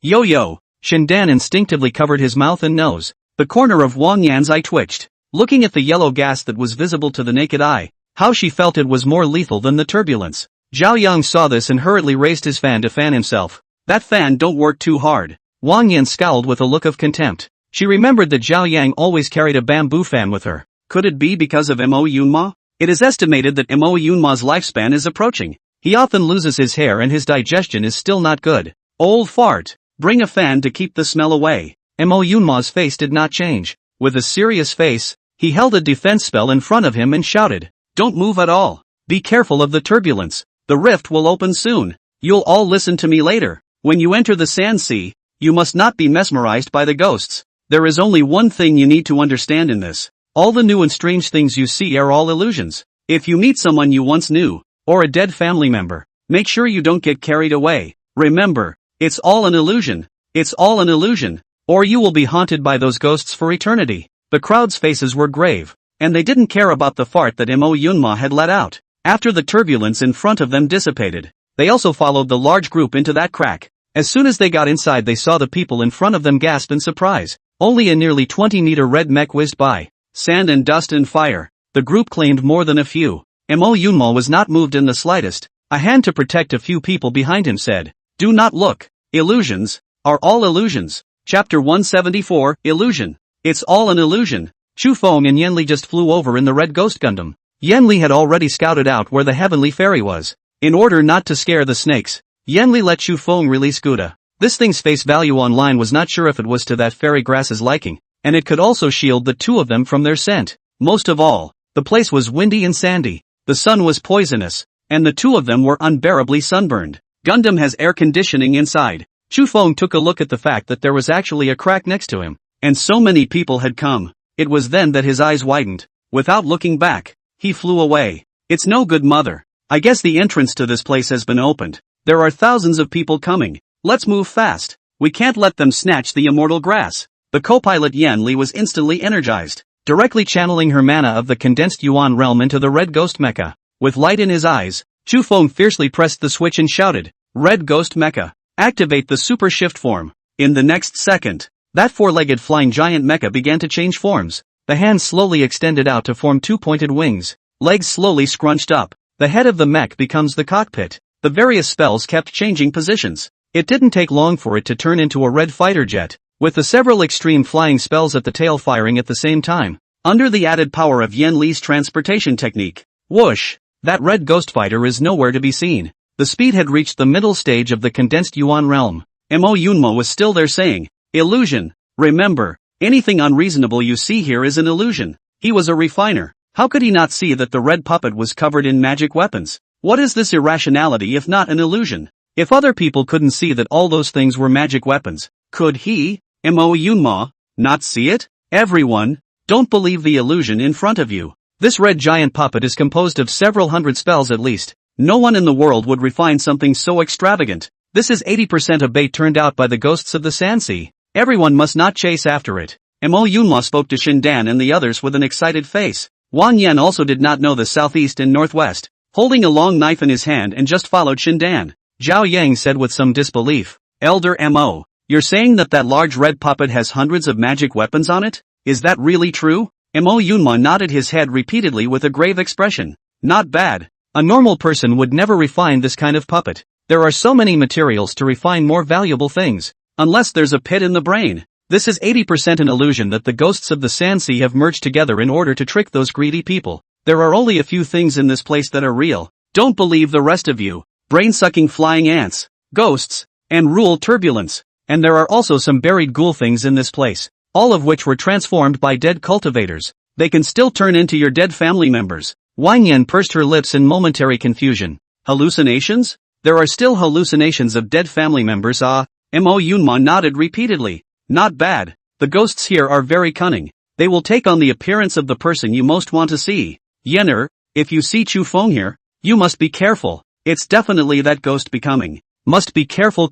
Speaker 1: yo. Shindan instinctively covered his mouth and nose. The corner of Wang Yan's eye twitched. Looking at the yellow gas that was visible to the naked eye, how she felt it was more lethal than the turbulence. Zhao Yang saw this and hurriedly raised his fan to fan himself. That fan don't work too hard. Wang Yan scowled with a look of contempt. She remembered that Zhao Yang always carried a bamboo fan with her. Could it be because of Mo Yunma? It is estimated that Mo Yunma's lifespan is approaching. He often loses his hair and his digestion is still not good. Old fart. Bring a fan to keep the smell away. Mo Yunma's face did not change. With a serious face, he held a defense spell in front of him and shouted, don't move at all. Be careful of the turbulence. The rift will open soon. You'll all listen to me later. When you enter the sand sea, you must not be mesmerized by the ghosts. There is only one thing you need to understand in this. All the new and strange things you see are all illusions. If you meet someone you once knew, or a dead family member, make sure you don't get carried away. Remember, it's all an illusion. It's all an illusion. Or you will be haunted by those ghosts for eternity. The crowd's faces were grave, and they didn't care about the fart that Mo Yunma had let out. After the turbulence in front of them dissipated, they also followed the large group into that crack. As soon as they got inside they saw the people in front of them gasp in surprise. Only a nearly 20-meter red mech whizzed by. Sand and dust and fire. The group claimed more than a few. Mo Yunma was not moved in the slightest. A hand to protect a few people behind him said, do not look. Illusions are all illusions. Chapter 174, Illusion. It's all an illusion. Chu Feng and Yan Li just flew over in the red ghost Gundam. Yan Li had already scouted out where the heavenly fairy was. In order not to scare the snakes, Yan Li let Chu Feng release Gouda. This thing's face value online was not sure if it was to that fairy grass's liking, and it could also shield the two of them from their scent. Most of all, the place was windy and sandy, the sun was poisonous, and the two of them were unbearably sunburned. Gundam has air conditioning inside. Chu Feng took a look at the fact that there was actually a crack next to him, and so many people had come. It was then that his eyes widened. Without looking back, he flew away. It's no good, mother. I guess the entrance to this place has been opened. There are thousands of people coming. Let's move fast. We can't let them snatch the immortal grass. The co-pilot Yan Li was instantly energized, directly channeling her mana of the condensed Yuan realm into the red ghost mecha. With light in his eyes, Chu Feng fiercely pressed the switch and shouted, Red Ghost Mecha, activate the super shift form. In the next second, that four-legged flying giant mecha began to change forms. The hands slowly extended out to form two pointed wings. Legs slowly scrunched up. The head of the mech becomes the cockpit. The various spells kept changing positions. It didn't take long for it to turn into a red fighter jet, with the several extreme flying spells at the tail firing at the same time. Under the added power of Yan Li's transportation technique, whoosh, that red ghost fighter is nowhere to be seen. The speed had reached the middle stage of the condensed Yuan realm. Mo Yunma was still there saying, illusion. Remember, anything unreasonable you see here is an illusion. He was a refiner. How could he not see that the red puppet was covered in magic weapons? What is this irrationality if not an illusion? If other people couldn't see that all those things were magic weapons, could he, Mo Yunma, not see it? Everyone, don't believe the illusion in front of you. This red giant puppet is composed of several hundred spells at least. No one in the world would refine something so extravagant. This is 80% of bait turned out by the ghosts of the Sand Sea. Everyone must not chase after it. Mo Yunhua spoke to Shindan and the others with an excited face. Wang Yan also did not know the southeast and northwest, holding a long knife in his hand and just followed Shindan. Zhao Yang said with some disbelief, Elder Mo, you're saying that large red puppet has hundreds of magic weapons on it? Is that really true? Mo Yunhua nodded his head repeatedly with a grave expression. Not bad. A normal person would never refine this kind of puppet. There are so many materials to refine more valuable things. Unless there's a pit in the brain. This is 80% an illusion that the ghosts of the Sand Sea have merged together in order to trick those greedy people. There are only a few things in this place that are real. Don't believe the rest of you. Brain-sucking flying ants, ghosts, and rule turbulence. And there are also some buried ghoul things in this place, all of which were transformed by dead cultivators. They can still turn into your dead family members. Wang Yan pursed her lips in momentary confusion. Hallucinations? There are still hallucinations of dead family members. Mo Yunhua nodded repeatedly. Not bad. The ghosts here are very cunning. They will take on the appearance of the person you most want to see. Yener, if you see Chu Feng here, you must be careful. It's definitely that ghost becoming. Must be careful.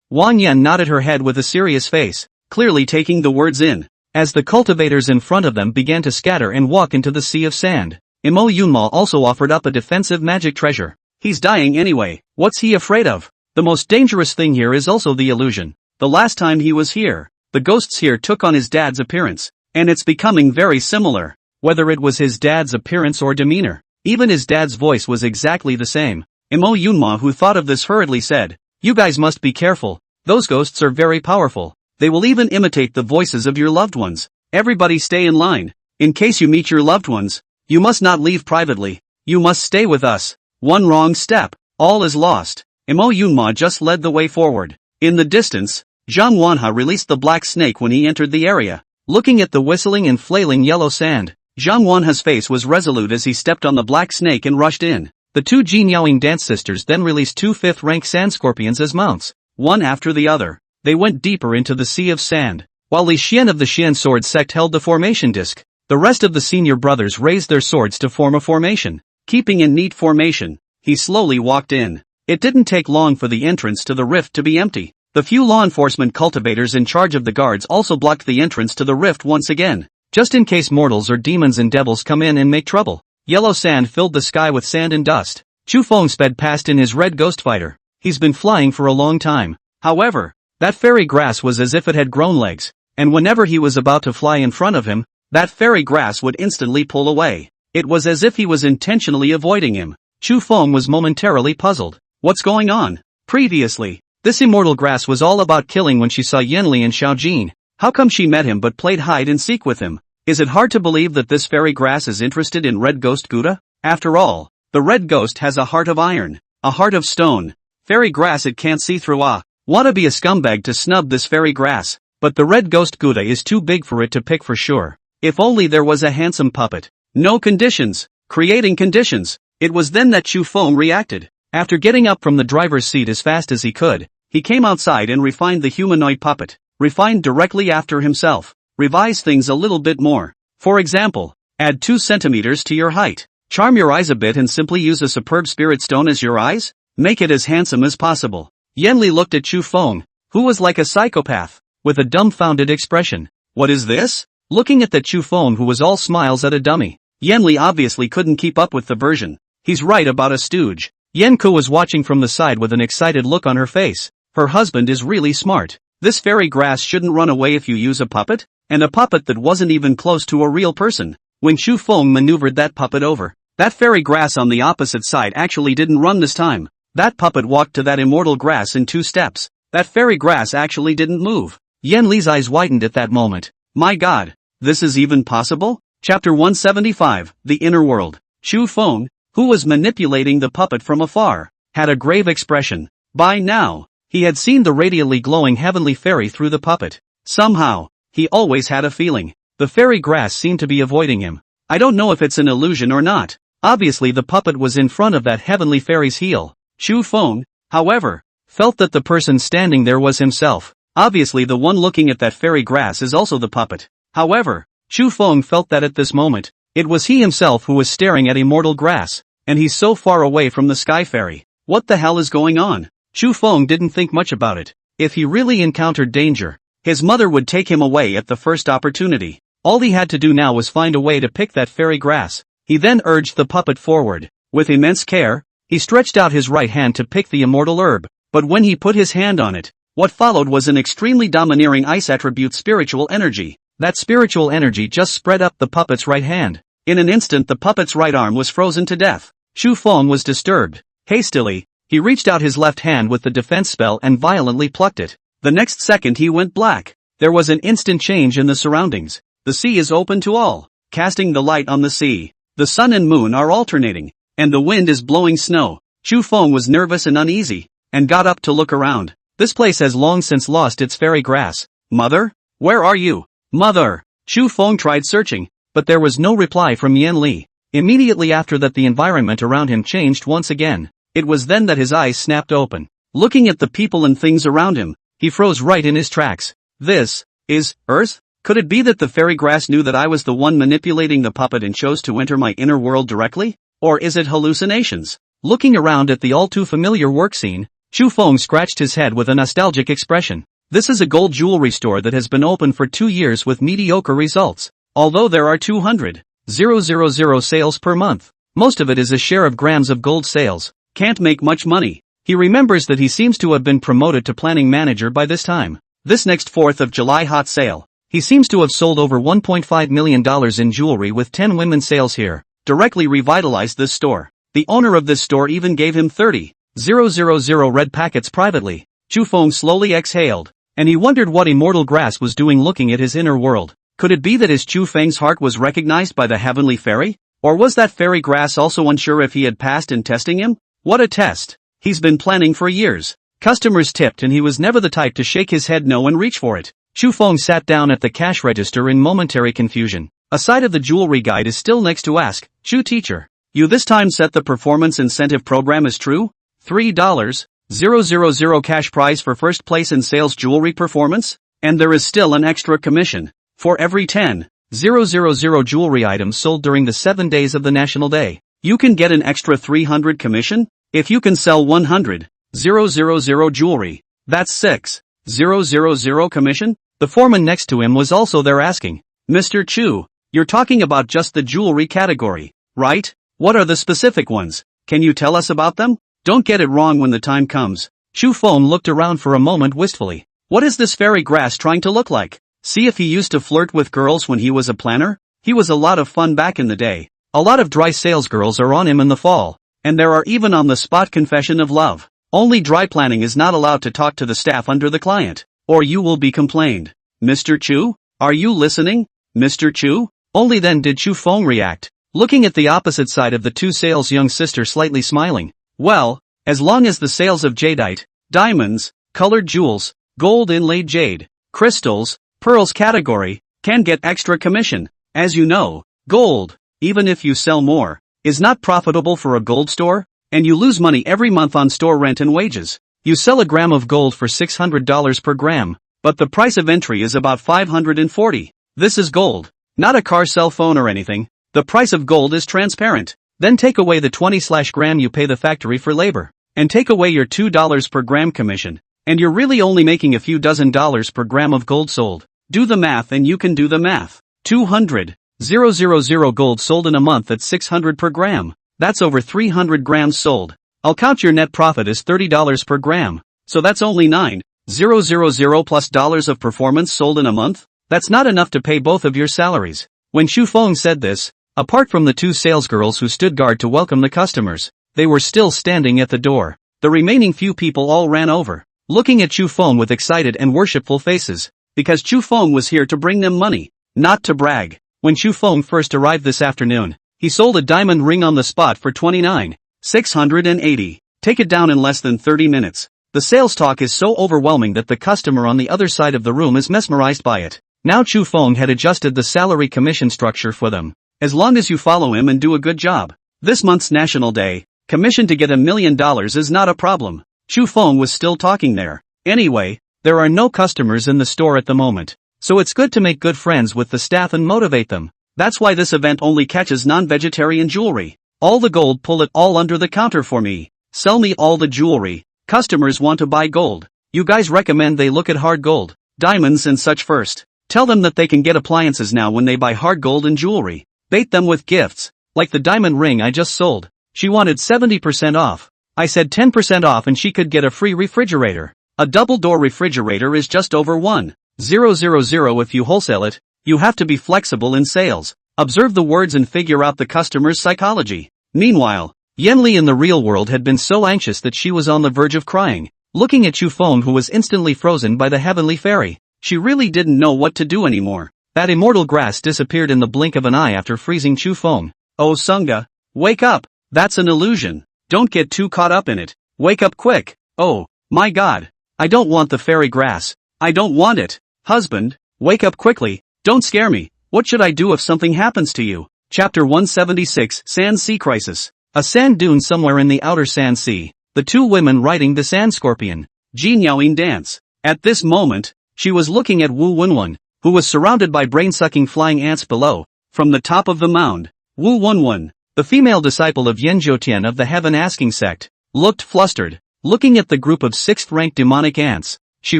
Speaker 1: Wang Yan nodded her head with a serious face, clearly taking the words in. As the cultivators in front of them began to scatter and walk into the sea of sand, Mo Yunhua also offered up a defensive magic treasure. He's dying anyway, what's he afraid of? The most dangerous thing here is also the illusion. The last time he was here, the ghosts here took on his dad's appearance, and it's becoming very similar. Whether it was his dad's appearance or demeanor, even his dad's voice was exactly the same. Mo Yunhua, who thought of this, hurriedly said, you guys must be careful. Those ghosts are very powerful. They will even imitate the voices of your loved ones. Everybody stay in line. In case you meet your loved ones, you must not leave privately. You must stay with us. One wrong step, all is lost. Mo Yunhua just led the way forward. In the distance, Zhang Wanha released the black snake when he entered the area. Looking at the whistling and flailing yellow sand, Zhang Wanha's face was resolute as he stepped on the black snake and rushed in. The two Jin Yaoing dance sisters then released two 5th rank sand scorpions as mounts, one after the other. They went deeper into the sea of sand. While Li Xian of the Xian sword sect held the formation disc, the rest of the senior brothers raised their swords to form a formation. Keeping in neat formation, he slowly walked in. It didn't take long for the entrance to the rift to be empty. The few law enforcement cultivators in charge of the guards also blocked the entrance to the rift once again, just in case mortals or demons and devils come in and make trouble. Yellow sand filled the sky with sand and dust. Chu Feng sped past in his red ghost fighter. He's been flying for a long time. However, that fairy grass was as if it had grown legs, and whenever he was about to fly in front of him, that fairy grass would instantly pull away. It was as if he was intentionally avoiding him. Chu Feng was momentarily puzzled. What's going on? Previously, this immortal grass was all about killing when she saw Yanli and Xiao Jin. How come she met him but played hide and seek with him? Is it hard to believe that this fairy grass is interested in red ghost Gouda? After all, the red ghost has a heart of iron, a heart of stone. Fairy grass it can't see through. Wanna be a scumbag to snub this fairy grass, but the red ghost Gouda is too big for it to pick for sure. If only there was a handsome puppet. No conditions. Creating conditions. It was then that Chu Feng reacted. After getting up from the driver's seat as fast as he could, he came outside and refined the humanoid puppet. Refined directly after himself. Revise things a little bit more. For example, add 2 centimeters to your height. Charm your eyes a bit and simply use a superb spirit stone as your eyes. Make it as handsome as possible. Yanli looked at Chu Feng, who was like a psychopath, with a dumbfounded expression. What is this? Looking at the Chu Feng, who was all smiles at a dummy. Yanli obviously couldn't keep up with the version. He's right about a stooge. Yanku was watching from the side with an excited look on her face. Her husband is really smart. This fairy grass shouldn't run away if you use a puppet, and a puppet that wasn't even close to a real person. When Chu Feng maneuvered that puppet over, that fairy grass on the opposite side actually didn't run this time. That puppet walked to that immortal grass in 2 steps. That fairy grass actually didn't move. Yan Li's eyes widened at that moment. My god, this is even possible? Chapter 175, The Inner World. Chu Feng, who was manipulating the puppet from afar, had a grave expression. By now, he had seen the radiantly glowing heavenly fairy through the puppet. Somehow, he always had a feeling. The fairy grass seemed to be avoiding him. I don't know if it's an illusion or not. Obviously the puppet was in front of that heavenly fairy's heel. Chu Feng, however, felt that the person standing there was himself. Obviously the one looking at that fairy grass is also the puppet. However, Chu Feng felt that at this moment, It was he himself who was staring at immortal grass, and he's so far away from the sky fairy. What the hell is going on? Chu Feng didn't think much about it. If he really encountered danger, his mother would take him away at the first opportunity. All he had to do now was find a way to pick that fairy grass. He then urged the puppet forward. With immense care, he stretched out his right hand to pick the immortal herb, but when he put his hand on it, what followed was an extremely domineering ice attribute spiritual energy. That spiritual energy just spread up the puppet's right hand. In an instant the puppet's right arm was frozen to death. Chu Feng was disturbed. Hastily, he reached out his left hand with the defense spell and violently plucked it. The next second he went black. There was an instant change in the surroundings. The sea is open to all, casting the light on the sea. The sun and moon are alternating, and the wind is blowing snow. Chu Feng was nervous and uneasy, and got up to look around. This place has long since lost its fairy grass. Mother? Where are you? Mother! Chu Feng tried searching, but there was no reply from Yan Li. Immediately after that the environment around him changed once again. It was then that his eyes snapped open. Looking at the people and things around him, he froze right in his tracks. This is Earth? Could it be that the fairy grass knew that I was the one manipulating the puppet and chose to enter my inner world directly? Or is it hallucinations? Looking around at the all-too-familiar work scene, Chu Feng scratched his head with a nostalgic expression. This is a gold jewelry store that has been open for 2 years with mediocre results. Although there are 200,000 sales per month, most of it is a share of grams of gold sales. Can't make much money. He remembers that he seems to have been promoted to planning manager by this time. This next 4th of July hot sale, he seems to have sold over $1.5 million in jewelry with 10 women's sales here. Directly revitalized this store. The owner of this store even gave him 30,000 red packets privately. Chu Feng slowly exhaled, and he wondered what immortal grass was doing looking at his inner world. Could it be that his Chu Feng's heart was recognized by the heavenly fairy? Or was that fairy grass also unsure if he had passed in testing him? What a test! He's been planning for years. Customers tipped and he was never the type to shake his head no and reach for it. Chu Feng sat down at the cash register in momentary confusion. A side of the jewelry guide is still next to ask, Chu teacher, you this time set the performance incentive program as true? $3,000 cash prize for first place in sales jewelry performance? And there is still an extra commission. For every 10,000 jewelry items sold during the 7 days of the National Day, you can get an extra 300 commission? If you can sell 100,000 jewelry, that's 6,000 commission? The foreman next to him was also there asking, Mr. Chu, you're talking about just the jewelry category, right? What are the specific ones? Can you tell us about them? Don't get it wrong when the time comes. Chu Feng looked around for a moment wistfully. What is this fairy grass trying to look like? See if he used to flirt with girls when he was a planner? He was a lot of fun back in the day. A lot of dry salesgirls are on him in the fall. And there are even on-the-spot confession of love. Only dry planning is not allowed to talk to the staff under the client, or you will be complained. Mr. Chu? Are you listening? Mr. Chu? Only then did Chu Feng react, looking at the opposite side of the two sales young sister slightly smiling. Well, as long as the sales of jadeite, diamonds, colored jewels, gold inlaid jade, crystals, pearls category, can get extra commission. As you know, gold, even if you sell more, is not profitable for a gold store, and you lose money every month on store rent and wages. You sell a gram of gold for $600 per gram, but the price of entry is about $540. This is gold, not a car, cell phone or anything. The price of gold is transparent. Then take away the 20/gram you pay the factory for labor, and take away your $2 per gram commission, and you're really only making a few dollars per gram of gold sold. Do the math and you can do the math. 200,000 gold sold in a month at 600 per gram. That's over 300 grams sold. I'll count your net profit as $30 per gram. So that's only 9,000 plus dollars of performance sold in a month? That's not enough to pay both of your salaries. When Chu Feng said this, apart from the two salesgirls who stood guard to welcome the customers, they were still standing at the door. The remaining few people all ran over, looking at Chu Feng with excited and worshipful faces, because Chu Feng was here to bring them money, not to brag. When Chu Feng first arrived this afternoon, he sold a diamond ring on the spot for $29,680. Take it down in less than 30 minutes. The sales talk is so overwhelming that the customer on the other side of the room is mesmerized by it. Now Chu Feng had adjusted the salary commission structure for them. As long as you follow him and do a good job. This month's National Day, commission to get $1 million is not a problem. Chu Feng was still talking there. Anyway, there are no customers in the store at the moment, so it's good to make good friends with the staff and motivate them. That's why this event only catches non-vegetarian jewelry. All the gold, pull it all under the counter for me. Sell me all the jewelry. Customers want to buy gold. You guys recommend they look at hard gold, diamonds and such first. Tell them that they can get appliances now when they buy hard gold and jewelry. Bait them with gifts, like the diamond ring I just sold. She wanted 70% off. I said 10% off and she could get a free refrigerator. A double-door refrigerator is just over 1,000 if you wholesale it. You have to be flexible in sales. Observe the words and figure out the customer's psychology. Meanwhile, Yenli in the real world had been so anxious that she was on the verge of crying, looking at Chufeng, who was instantly frozen by the heavenly fairy. She really didn't know what to do anymore. That immortal grass disappeared in the blink of an eye after freezing Chufeng. Oh Sunga, wake up! That's an illusion. Don't get too caught up in it. Wake up quick. Oh, my God. I don't want the fairy grass. I don't want it. Husband, wake up quickly. Don't scare me. What should I do if something happens to you? Chapter 176, Sand Sea Crisis. A sand dune somewhere in the outer sand sea. The two women riding the sand scorpion. Jin Yaoyin dance. At this moment, she was looking at Wu Wenwen, who was surrounded by brain-sucking flying ants below. From the top of the mound, Wu Wenwen, the female disciple of Yen Zhoutian of the heaven-asking sect, looked flustered. Looking at the group of 6th-ranked demonic ants, she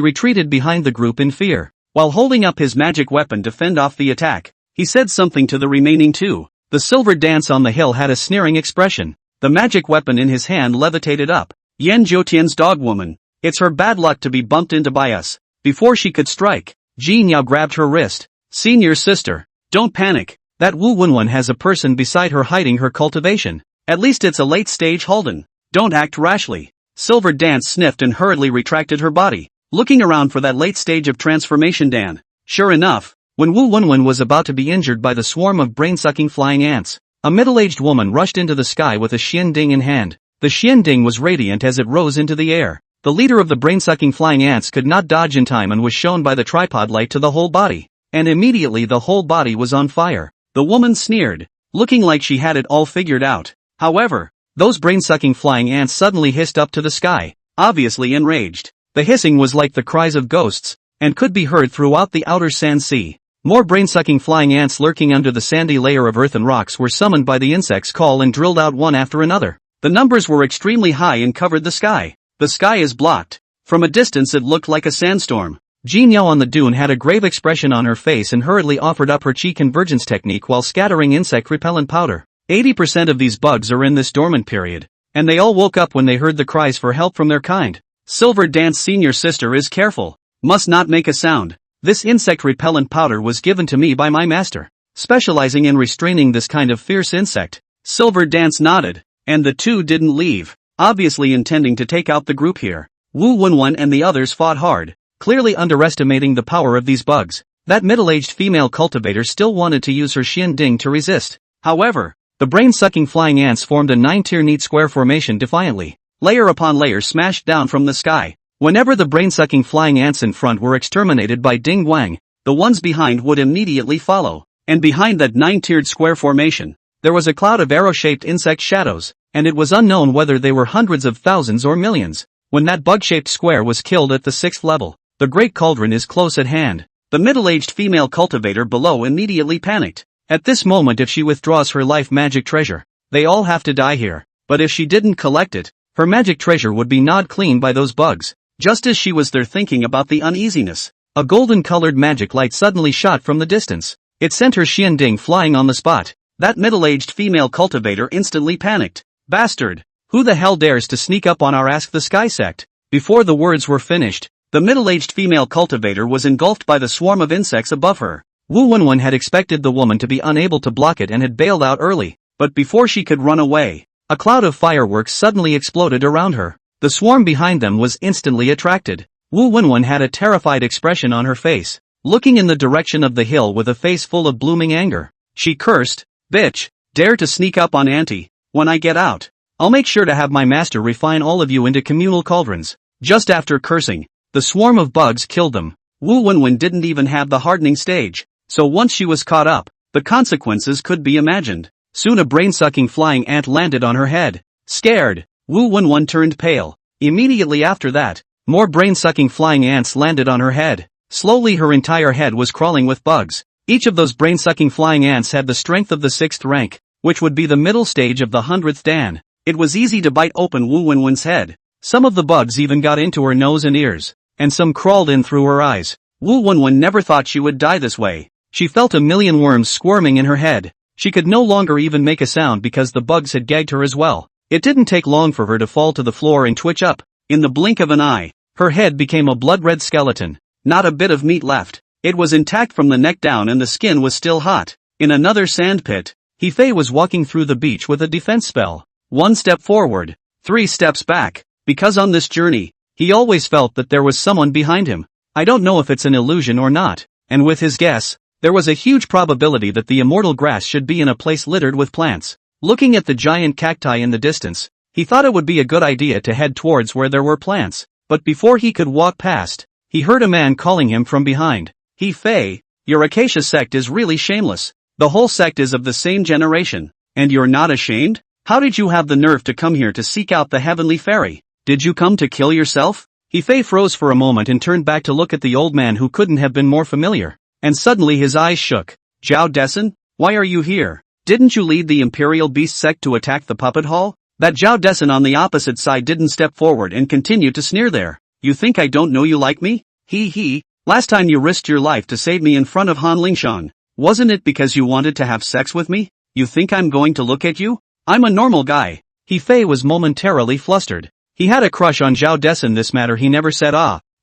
Speaker 1: retreated behind the group in fear. While holding up his magic weapon to fend off the attack, he said something to the remaining two. The silver dance on the hill had a sneering expression. The magic weapon in his hand levitated up. Yen Zhoutian's dog woman. It's her bad luck to be bumped into by us. Before she could strike, Jin Yao grabbed her wrist. Senior sister, don't panic. That Wu Wenwen has a person beside her hiding her cultivation. At least it's a late-stage Holden. Don't act rashly. Silver Dance sniffed and hurriedly retracted her body, looking around for that late stage of transformation Dan. Sure enough, when Wu Wenwen was about to be injured by the swarm of brain-sucking flying ants, a middle-aged woman rushed into the sky with a Xian Ding in hand. The Xian Ding was radiant as it rose into the air. The leader of the brain-sucking flying ants could not dodge in time and was shown by the tripod light to the whole body. And immediately the whole body was on fire. The woman sneered, looking like she had it all figured out. However, those brain-sucking flying ants suddenly hissed up to the sky, obviously enraged. The hissing was like the cries of ghosts, and could be heard throughout the outer sand sea. More brain-sucking flying ants lurking under the sandy layer of earth and rocks were summoned by the insect's call and drilled out one after another. The numbers were extremely high and covered the sky. The sky is blocked. From a distance it looked like a sandstorm. Jin Yao on the dune had a grave expression on her face and hurriedly offered up her chi convergence technique while scattering insect repellent powder. 80% of these bugs are in this dormant period, and they all woke up when they heard the cries for help from their kind. Silver Dance senior sister is careful. Must not make a sound. This insect repellent powder was given to me by my master, specializing in restraining this kind of fierce insect. Silver Dance nodded, and the two didn't leave, obviously intending to take out the group here. Wu Wenwen and the others fought hard, clearly underestimating the power of these bugs. That middle-aged female cultivator still wanted to use her Xian Ding to resist. However, the brain-sucking flying ants formed a 9-tier neat square formation defiantly. Layer upon layer smashed down from the sky. Whenever the brain-sucking flying ants in front were exterminated by Ding Guang, the ones behind would immediately follow. And behind that 9-tiered square formation, there was a cloud of arrow-shaped insect shadows, and it was unknown whether they were hundreds of thousands or millions. When that bug-shaped square was killed at the 6th level, the Great Cauldron is close at hand. The middle-aged female cultivator below immediately panicked. At this moment, if she withdraws her life magic treasure, they all have to die here. But if she didn't collect it, her magic treasure would be gnawed clean by those bugs. Just as she was there thinking about the uneasiness, a golden-colored magic light suddenly shot from the distance. It sent her Xian Ding flying on the spot. That middle-aged female cultivator instantly panicked. Bastard! Who the hell dares to sneak up on our Ask the Sky sect? Before the words were finished, the middle-aged female cultivator was engulfed by the swarm of insects above her. Wu Wenwen had expected the woman to be unable to block it and had bailed out early, but before she could run away, a cloud of fireworks suddenly exploded around her. The swarm behind them was instantly attracted. Wu Wenwen had a terrified expression on her face, looking in the direction of the hill with a face full of blooming anger. She cursed, "Bitch, dare to sneak up on Auntie. When I get out, I'll make sure to have my master refine all of you into communal cauldrons." Just after cursing, the swarm of bugs killed them. Wu Wenwen didn't even have the hardening stage, so once she was caught up, the consequences could be imagined. Soon a brain-sucking flying ant landed on her head. Scared, Wu Wenwen turned pale. Immediately after that, more brain-sucking flying ants landed on her head. Slowly her entire head was crawling with bugs. Each of those brain-sucking flying ants had the strength of the 6th rank, which would be the middle stage of the 100th dan. It was easy to bite open Wu Wenwen's head. Some of the bugs even got into her nose and ears, and some crawled in through her eyes. Wu Wenwen never thought she would die this way. She felt a million worms squirming in her head. She could no longer even make a sound because the bugs had gagged her as well. It didn't take long for her to fall to the floor and twitch up. In the blink of an eye, her head became a blood-red skeleton. Not a bit of meat left. It was intact from the neck down and the skin was still hot. In another sand pit, Hefei was walking through the beach with a defense spell. 1 step forward, 3 steps back. Because on this journey, he always felt that there was someone behind him. I don't know if it's an illusion or not, and with his guess, there was a huge probability that the immortal grass should be in a place littered with plants. Looking at the giant cacti in the distance, he thought it would be a good idea to head towards where there were plants, but before he could walk past, he heard a man calling him from behind. Hefei, your acacia sect is really shameless. The whole sect is of the same generation, and you're not ashamed? How did you have the nerve to come here to seek out the heavenly fairy? Did you come to kill yourself? Hefei froze for a moment and turned back to look at the old man who couldn't have been more familiar. And suddenly his eyes shook. Zhao Desun, why are you here? Didn't you lead the Imperial Beast sect to attack the puppet hall? That Zhao Desun on the opposite side didn't step forward and continued to sneer there. You think I don't know you like me? He. Last time you risked your life to save me in front of Han Lingshan. Wasn't it because you wanted to have sex with me? You think I'm going to look at you? I'm a normal guy. Hefei was momentarily flustered. He had a crush on Zhao Desun. This matter he never said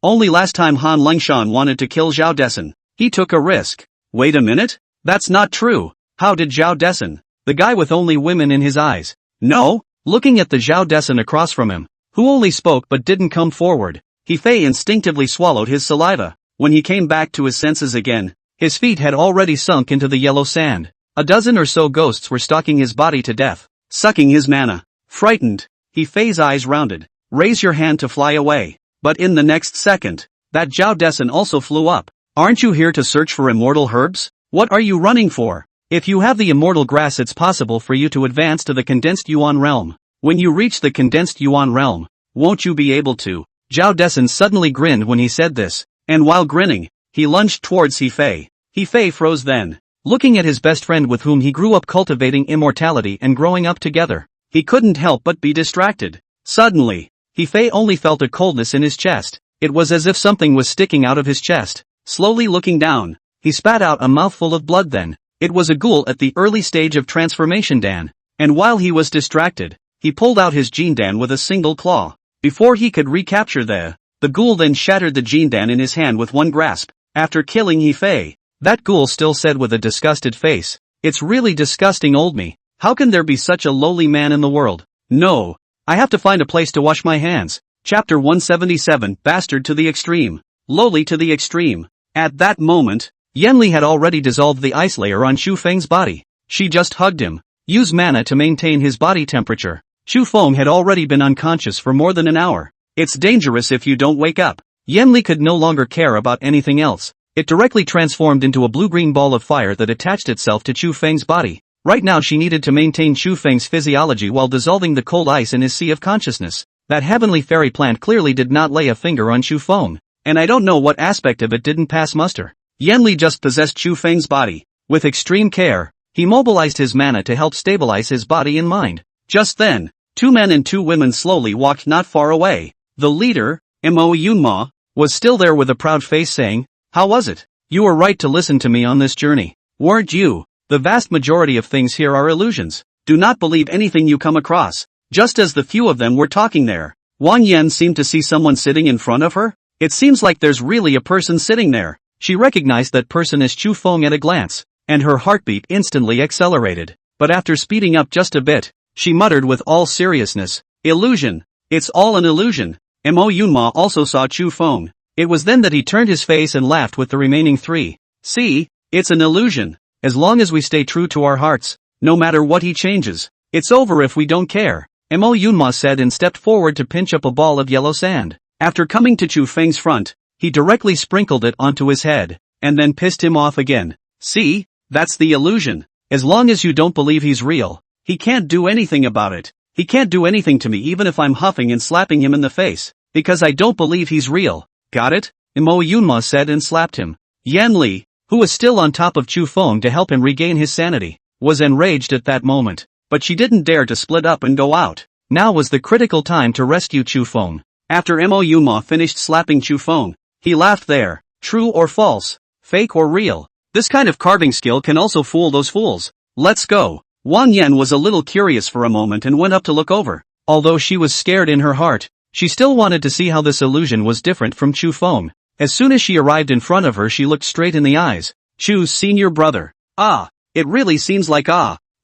Speaker 1: Only last time Han Lingshan wanted to kill Zhao Desun, he took a risk. Wait a minute? That's not true. How did Zhao Desun, the guy with only women in his eyes? No? Looking at the Zhao Desun across from him, who only spoke but didn't come forward, Hefei instinctively swallowed his saliva. When he came back to his senses again, his feet had already sunk into the yellow sand. A dozen or so ghosts were stalking his body to death, sucking his mana. Frightened, Hefei's eyes rounded. Raise your hand to fly away. But in the next second, that Zhao Desun also flew up. Aren't you here to search for immortal herbs? What are you running for? If you have the immortal grass, it's possible for you to advance to the condensed Yuan realm. When you reach the condensed Yuan realm, won't you be able to? Zhao Desun suddenly grinned when he said this, and while grinning, he lunged towards Hefei. Hefei froze then, looking at his best friend with whom he grew up cultivating immortality and growing up together. He couldn't help but be distracted. Suddenly, Hefei only felt a coldness in his chest. It was as if something was sticking out of his chest. Slowly looking down, he spat out a mouthful of blood then. It was a ghoul at the early stage of transformation dan, and while he was distracted, he pulled out his gene dan with a single claw. Before he could recapture the ghoul then shattered the gene dan in his hand with one grasp. After killing Hefei, that ghoul still said with a disgusted face, "It's really disgusting, old me. How can there be such a lowly man in the world? No. I have to find a place to wash my hands." Chapter 177, Bastard to the Extreme. Lowly to the extreme. At that moment, Yanli had already dissolved the ice layer on Xu Feng's body. She just hugged him. Use mana to maintain his body temperature. Xu Feng had already been unconscious for more than an hour. It's dangerous if you don't wake up. Yanli could no longer care about anything else. It directly transformed into a blue-green ball of fire that attached itself to Xu Feng's body. Right now she needed to maintain Xu Feng's physiology while dissolving the cold ice in his sea of consciousness. That heavenly fairy plant clearly did not lay a finger on Xu Feng, and I don't know what aspect of it didn't pass muster. Yanli just possessed Xu Feng's body. With extreme care, he mobilized his mana to help stabilize his body and mind. Just then, 2 men and 2 women slowly walked not far away. The leader, Mo Yunma, was still there with a proud face saying, "How was it? You were right to listen to me on this journey. Weren't you? The vast majority of things here are illusions. Do not believe anything you come across." Just as the few of them were talking there, Wang Yan seemed to see someone sitting in front of her. It seems like there's really a person sitting there. She recognized that person as Xu Feng at a glance, and her heartbeat instantly accelerated. But after speeding up just a bit, she muttered with all seriousness, "Illusion. It's all an illusion." Mo Yunma also saw Xu Feng. It was then that he turned his face and laughed with the remaining 3. "See, it's an illusion. As long as we stay true to our hearts, no matter what he changes, it's over if we don't care," Mo Yunma said and stepped forward to pinch up a ball of yellow sand. After coming to Xu Feng's front, he directly sprinkled it onto his head, and then pissed him off again. "See, that's the illusion. As long as you don't believe he's real, he can't do anything about it. He can't do anything to me even if I'm huffing and slapping him in the face, because I don't believe he's real. Got it?" Mo Yunma said and slapped him. Yanli, who was still on top of Chu Feng to help him regain his sanity, was enraged at that moment. But she didn't dare to split up and go out. Now was the critical time to rescue Chu Feng. After Mo Yunma finished slapping Chu Feng, he laughed there. True or false? Fake or real? This kind of carving skill can also fool those fools. Let's go. Wang Yan was a little curious for a moment and went up to look over. Although she was scared in her heart, she still wanted to see how this illusion was different from Chu Feng. As soon as she arrived in front of her, she looked straight in the eyes. Chu's senior brother. Ah, it really seems like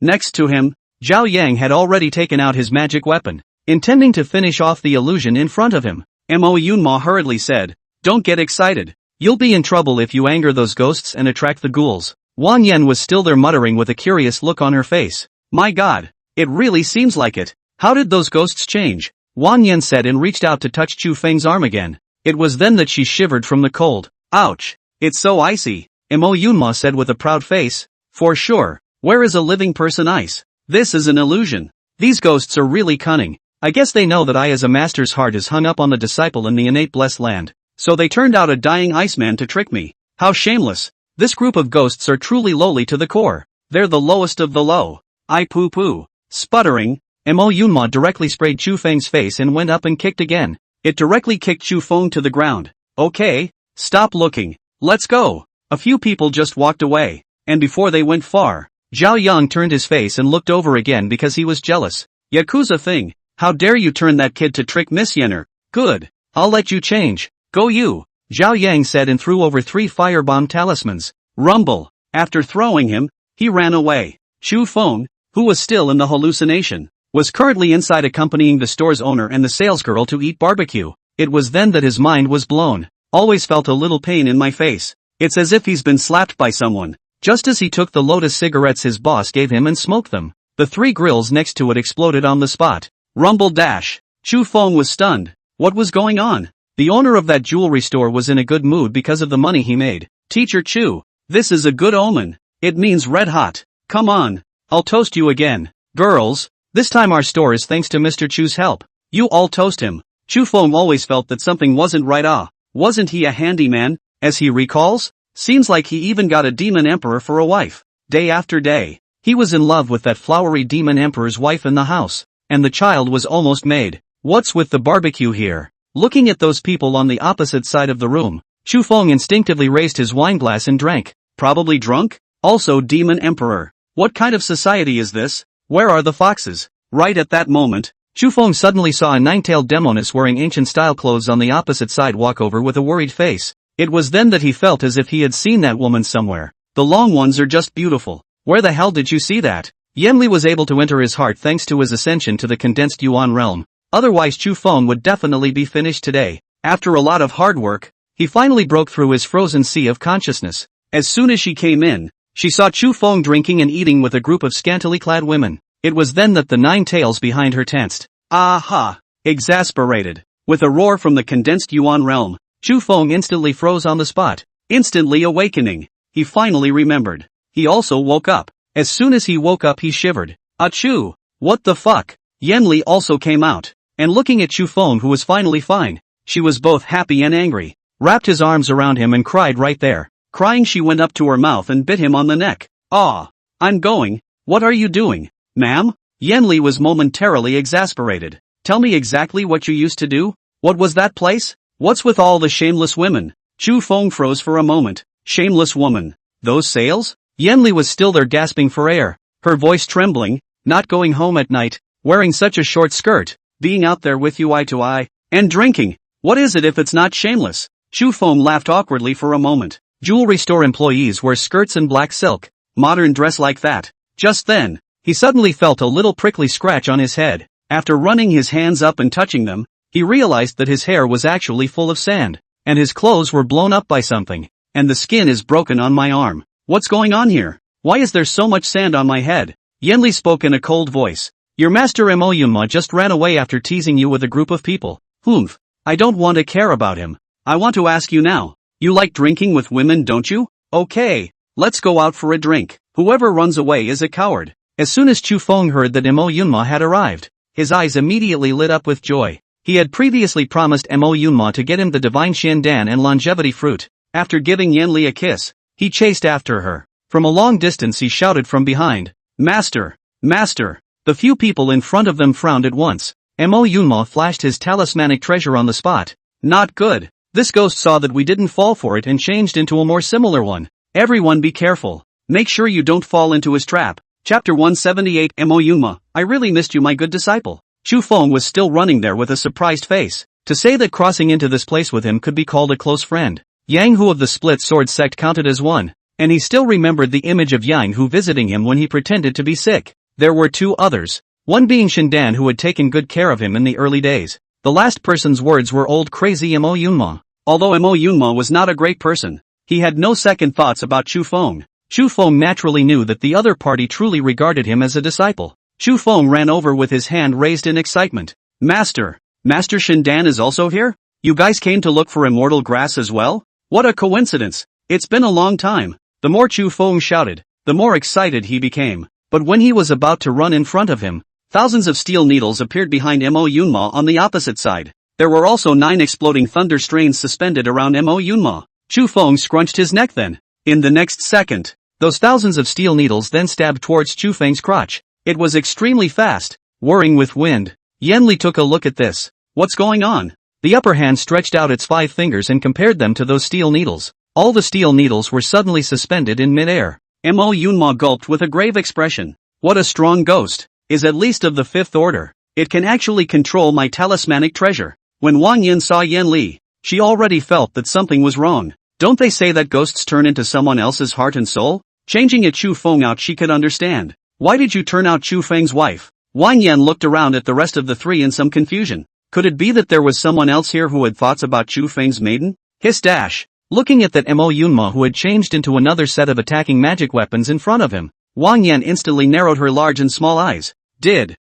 Speaker 1: Next to him, Zhao Yang had already taken out his magic weapon, intending to finish off the illusion in front of him. Mo Yunma hurriedly said, "Don't get excited. You'll be in trouble if you anger those ghosts and attract the ghouls." Wang Yan was still there muttering with a curious look on her face. "My god, it really seems like it. How did those ghosts change?" Wang Yan said and reached out to touch Chu Feng's arm again. It was then that she shivered from the cold. "Ouch, it's so icy," Mo Yunma said with a proud face. "For sure, where is a living person ice? This is an illusion. These ghosts are really cunning. I guess they know that I as a master's heart is hung up on the disciple in the innate blessed land. So they turned out a dying iceman to trick me. How shameless. This group of ghosts are truly lowly to the core. They're the lowest of the low. I poo-poo." Sputtering, Mo Yunma directly sprayed Chu Feng's face and went up and kicked again. It directly kicked Chu Feng to the ground. "Okay, stop looking. Let's go." A few people just walked away, and before they went far, Zhao Yang turned his face and looked over again because he was jealous. "Yakuza thing, how dare you turn that kid to trick Miss Yenner? Good, I'll let you change. Go you," Zhao Yang said and threw over 3 firebomb talismans. Rumble. After throwing him, he ran away. Chu Feng, who was still in the hallucination, was currently inside accompanying the store's owner and the salesgirl to eat barbecue. It was then that his mind was blown. "Always felt a little pain in my face. It's as if he's been slapped by someone." Just as he took the Lotus cigarettes his boss gave him and smoked them, the 3 grills next to it exploded on the spot. Rumble dash. Chu Feng was stunned. What was going on? The owner of that jewelry store was in a good mood because of the money he made. "Teacher Chu, this is a good omen. It means red hot. Come on, I'll toast you again. Girls, this time our store is thanks to Mr. Chu's help. You all toast him." Chu Feng always felt that something wasn't right. Wasn't he a handyman, as he recalls? Seems like he even got a demon emperor for a wife. Day after day, he was in love with that flowery demon emperor's wife in the house, and the child was almost made. What's with the barbecue here? Looking at those people on the opposite side of the room, Chu Feng instinctively raised his wineglass and drank. Probably drunk? Also demon emperor. What kind of society is this? Where are the foxes? Right at that moment, Chu Feng suddenly saw a 9-tailed demoness wearing ancient-style clothes on the opposite side walk over with a worried face. It was then that he felt as if he had seen that woman somewhere. The long ones are just beautiful. Where the hell did you see that? Yenli was able to enter his heart thanks to his ascension to the condensed Yuan realm. Otherwise Chu Feng would definitely be finished today. After a lot of hard work, he finally broke through his frozen sea of consciousness. As soon as she came in, she saw Chu Feng drinking and eating with a group of scantily clad women. It was then that the 9 tails behind her tensed. Aha! Exasperated. With a roar from the condensed Yuan realm, Chu Feng instantly froze on the spot. Instantly awakening, he finally remembered. He also woke up. As soon as he woke up he shivered. Achoo! What the fuck? Yenli also came out, and looking at Chu Feng who was finally fine, she was both happy and angry. Wrapped his arms around him and cried right there. Crying she went up to her mouth and bit him on the neck. "Ah! I'm going. What are you doing, ma'am?" Yenli was momentarily exasperated. "Tell me exactly what you used to do? What was that place? What's with all the shameless women?" Chu Feng froze for a moment. Shameless woman? Those sales? Yenli was still there gasping for air, her voice trembling. "Not going home at night, wearing such a short skirt, being out there with you eye to eye, and drinking. What is it if it's not shameless?" Chu Feng laughed awkwardly for a moment. Jewelry store employees wear skirts and black silk. Modern dress like that. Just then, he suddenly felt a little prickly scratch on his head. After running his hands up and touching them, he realized that his hair was actually full of sand, and his clothes were blown up by something, and the skin is broken on my arm. What's going on here? Why is there so much sand on my head? Yenli spoke in a cold voice. Your master Mo Yunma just ran away after teasing you with a group of people. Humph. I don't want to care about him. I want to ask you now. You like drinking with women, don't you? Okay, let's go out for a drink. Whoever runs away is a coward. As soon as Chu Feng heard that Mo Yunma had arrived, his eyes immediately lit up with joy. He had previously promised Mo Yunma to get him the divine Shandan and longevity fruit. After giving Yenli a kiss, He chased after her. From a long distance he shouted from behind, "Master! Master!" The few people in front of them frowned at once. Mo Yunma flashed his talismanic treasure on the spot. Not good. This ghost saw that we didn't fall for it and changed into a more similar one. Everyone be careful. Make sure you don't fall into his trap. Chapter 178 Mo Yunma, I really missed you, my good disciple. Chu Feng was still running there with a surprised face. To say that crossing into this place with him could be called a close friend. Yang Hu of the Split Sword sect counted as one. And he still remembered the image of Yang Hu visiting him when he pretended to be sick. There were two others. One being Shindan, who had taken good care of him in the early days. The last person's words were old crazy Mo Yunma. Although Mo Yunma was not a great person, he had no second thoughts about Chu Feng. Chu Feng naturally knew that the other party truly regarded him as a disciple. Chu Feng ran over with his hand raised in excitement. Master Shindan is also here? You guys came to look for immortal grass as well? What a coincidence. It's been a long time. The more Chu Feng shouted, the more excited he became. But when he was about to run in front of him, thousands of steel needles appeared behind Mo Yunma on the opposite side. There were also 9 exploding thunder strains suspended around Mo Yunma. Chu Feng scrunched his neck then. In the next second, those thousands of steel needles then stabbed towards Chu Feng's crotch. It was extremely fast, whirring with wind. Yanli took a look at this. What's going on? The upper hand stretched out its 5 fingers and compared them to those steel needles. All the steel needles were suddenly suspended in mid-air. Mo Yunma gulped with a grave expression. What a strong ghost. Is at least of the 5th order. It can actually control my talismanic treasure. When Wang Yin saw Yan Li, she already felt that something was wrong. Don't they say that ghosts turn into someone else's heart and soul? Changing a Chu Feng out she could understand. Why did you turn out Chu Feng's wife? Wang Yan looked around at the rest of the 3 in some confusion. Could it be that there was someone else here who had thoughts about Chu Feng's maiden? Hiss dash. Looking at that Mo Yunma who had changed into another set of attacking magic weapons in front of him, Wang Yan instantly narrowed her large and small eyes.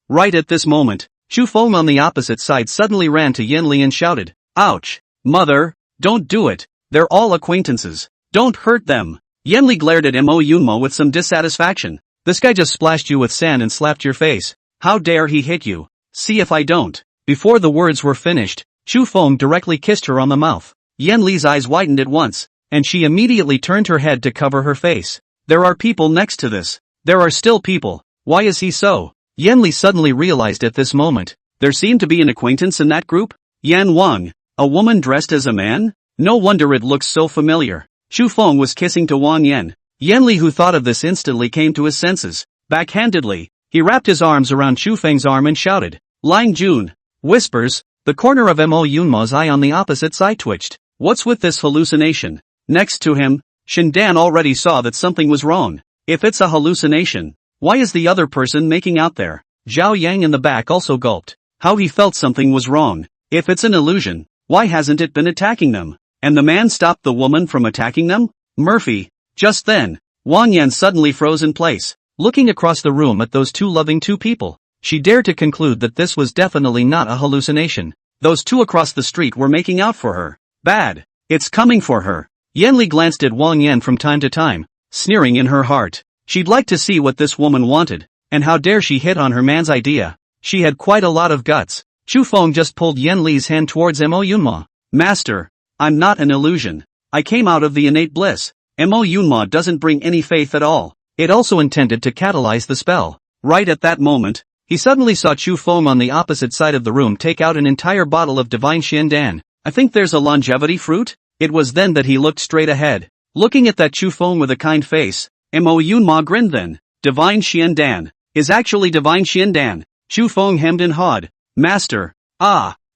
Speaker 1: Right at this moment, Chu Feng on the opposite side suddenly ran to Yan Li and shouted, "Ouch! Mother, don't do it. They're all acquaintances. Don't hurt them." Yan Li glared at Mo Yunma with some dissatisfaction. This guy just splashed you with sand and slapped your face. How dare he hit you? See if I don't. Before the words were finished, Chu Feng directly kissed her on the mouth. Yan Li's eyes widened at once, and she immediately turned her head to cover her face. There are people next to this. There are still people. Why is he so? Yan Li suddenly realized at this moment. There seemed to be an acquaintance in that group. Yan Wang, a woman dressed as a man? No wonder it looks so familiar. Chu Feng was kissing to Wang Yan. Yan Li, who thought of this, instantly came to his senses. Backhandedly, he wrapped his arms around Chu Feng's arm and shouted, "Ling Jun!" Whispers. The corner of Mo Yunma's eye on the opposite side twitched. What's with this hallucination? Next to him, Shindan already saw that something was wrong. If it's a hallucination, why is the other person making out there? Zhao Yang in the back also gulped. How he felt something was wrong. If it's an illusion, why hasn't it been attacking them? And the man stopped the woman from attacking them? Murphy. Just then, Wang Yan suddenly froze in place, looking across the room at those two people. She dared to conclude that this was definitely not a hallucination. Those two across the street were making out for her. Bad. It's coming for her. Yan Li glanced at Wang Yan from time to time, sneering in her heart. She'd like to see what this woman wanted, and how dare she hit on her man's idea. She had quite a lot of guts. Chu Feng just pulled Yan Li's hand towards Mo Yunma. Master, I'm not an illusion. I came out of the innate bliss. Mo Yunma doesn't bring any faith at all. It also intended to catalyze the spell. Right at that moment, he suddenly saw Chu Feng on the opposite side of the room take out an entire bottle of divine Xiandan. I think there's a longevity fruit? It was then that he looked straight ahead. Looking at that Chu Feng with a kind face, Mo Yunma grinned then. Divine Xiandan is actually divine Xiandan. Chu Feng hemmed and hawed. Master,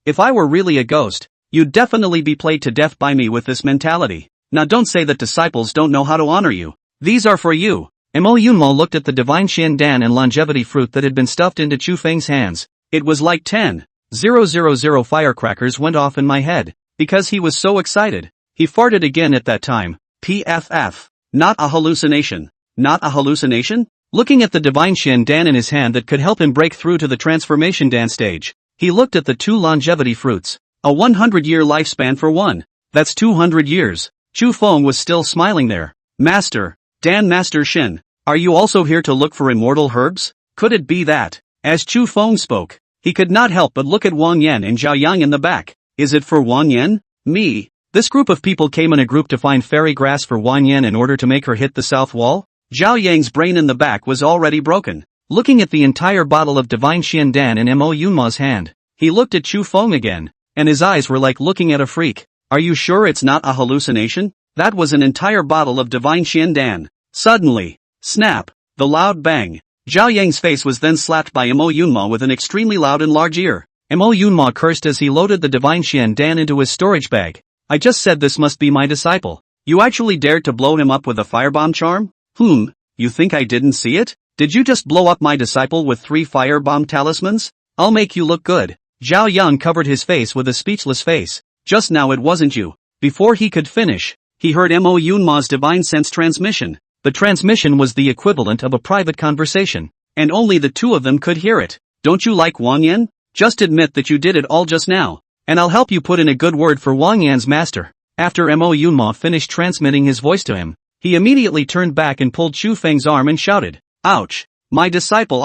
Speaker 1: if I were really a ghost, you'd definitely be played to death by me with this mentality. Now don't say that disciples don't know how to honor you. These are for you. Mo Yunma looked at the divine Xiandan and longevity fruit that had been stuffed into Chu Feng's hands. It was like 10,000 firecrackers went off in my head, because he was so excited. He farted again at that time. PFF. Not a hallucination. Not a hallucination? Looking at the divine Xiandan in his hand that could help him break through to the transformation dance stage, he looked at the 2 longevity fruits. A 100-year lifespan for one. That's 200 years. Chu Feng was still smiling there. Master Shin, are you also here to look for immortal herbs? Could it be that? As Chu Feng spoke, he could not help but look at Wang Yan and Zhao Yang in the back. Is it for Wang Yan? Me? This group of people came in a group to find fairy grass for Wang Yan in order to make her hit the south wall? Zhao Yang's brain in the back was already broken. Looking at the entire bottle of divine Xiandan in Mo Yunma's hand, he looked at Chu Feng again, and his eyes were like looking at a freak. Are you sure it's not a hallucination? That was an entire bottle of divine Xiandan. Suddenly, snap, the loud bang. Zhao Yang's face was then slapped by Mo Yunma with an extremely loud and large ear. Mo Yunma cursed as he loaded the divine Xiandan into his storage bag. I just said this must be my disciple. You actually dared to blow him up with a firebomb charm? You think I didn't see it? Did you just blow up my disciple with 3 firebomb talismans? I'll make you look good. Zhao Yang covered his face with a speechless face. Just now it wasn't you. Before he could finish, he heard Mo Yunma's divine sense transmission. The transmission was the equivalent of a private conversation, and only the two of them could hear it. Don't you like Wang Yan? Just admit that you did it all just now, and I'll help you put in a good word for Wang Yan's master. After Mo Yunma finished transmitting his voice to him, he immediately turned back and pulled Chu Feng's arm and shouted, "Ouch! My disciple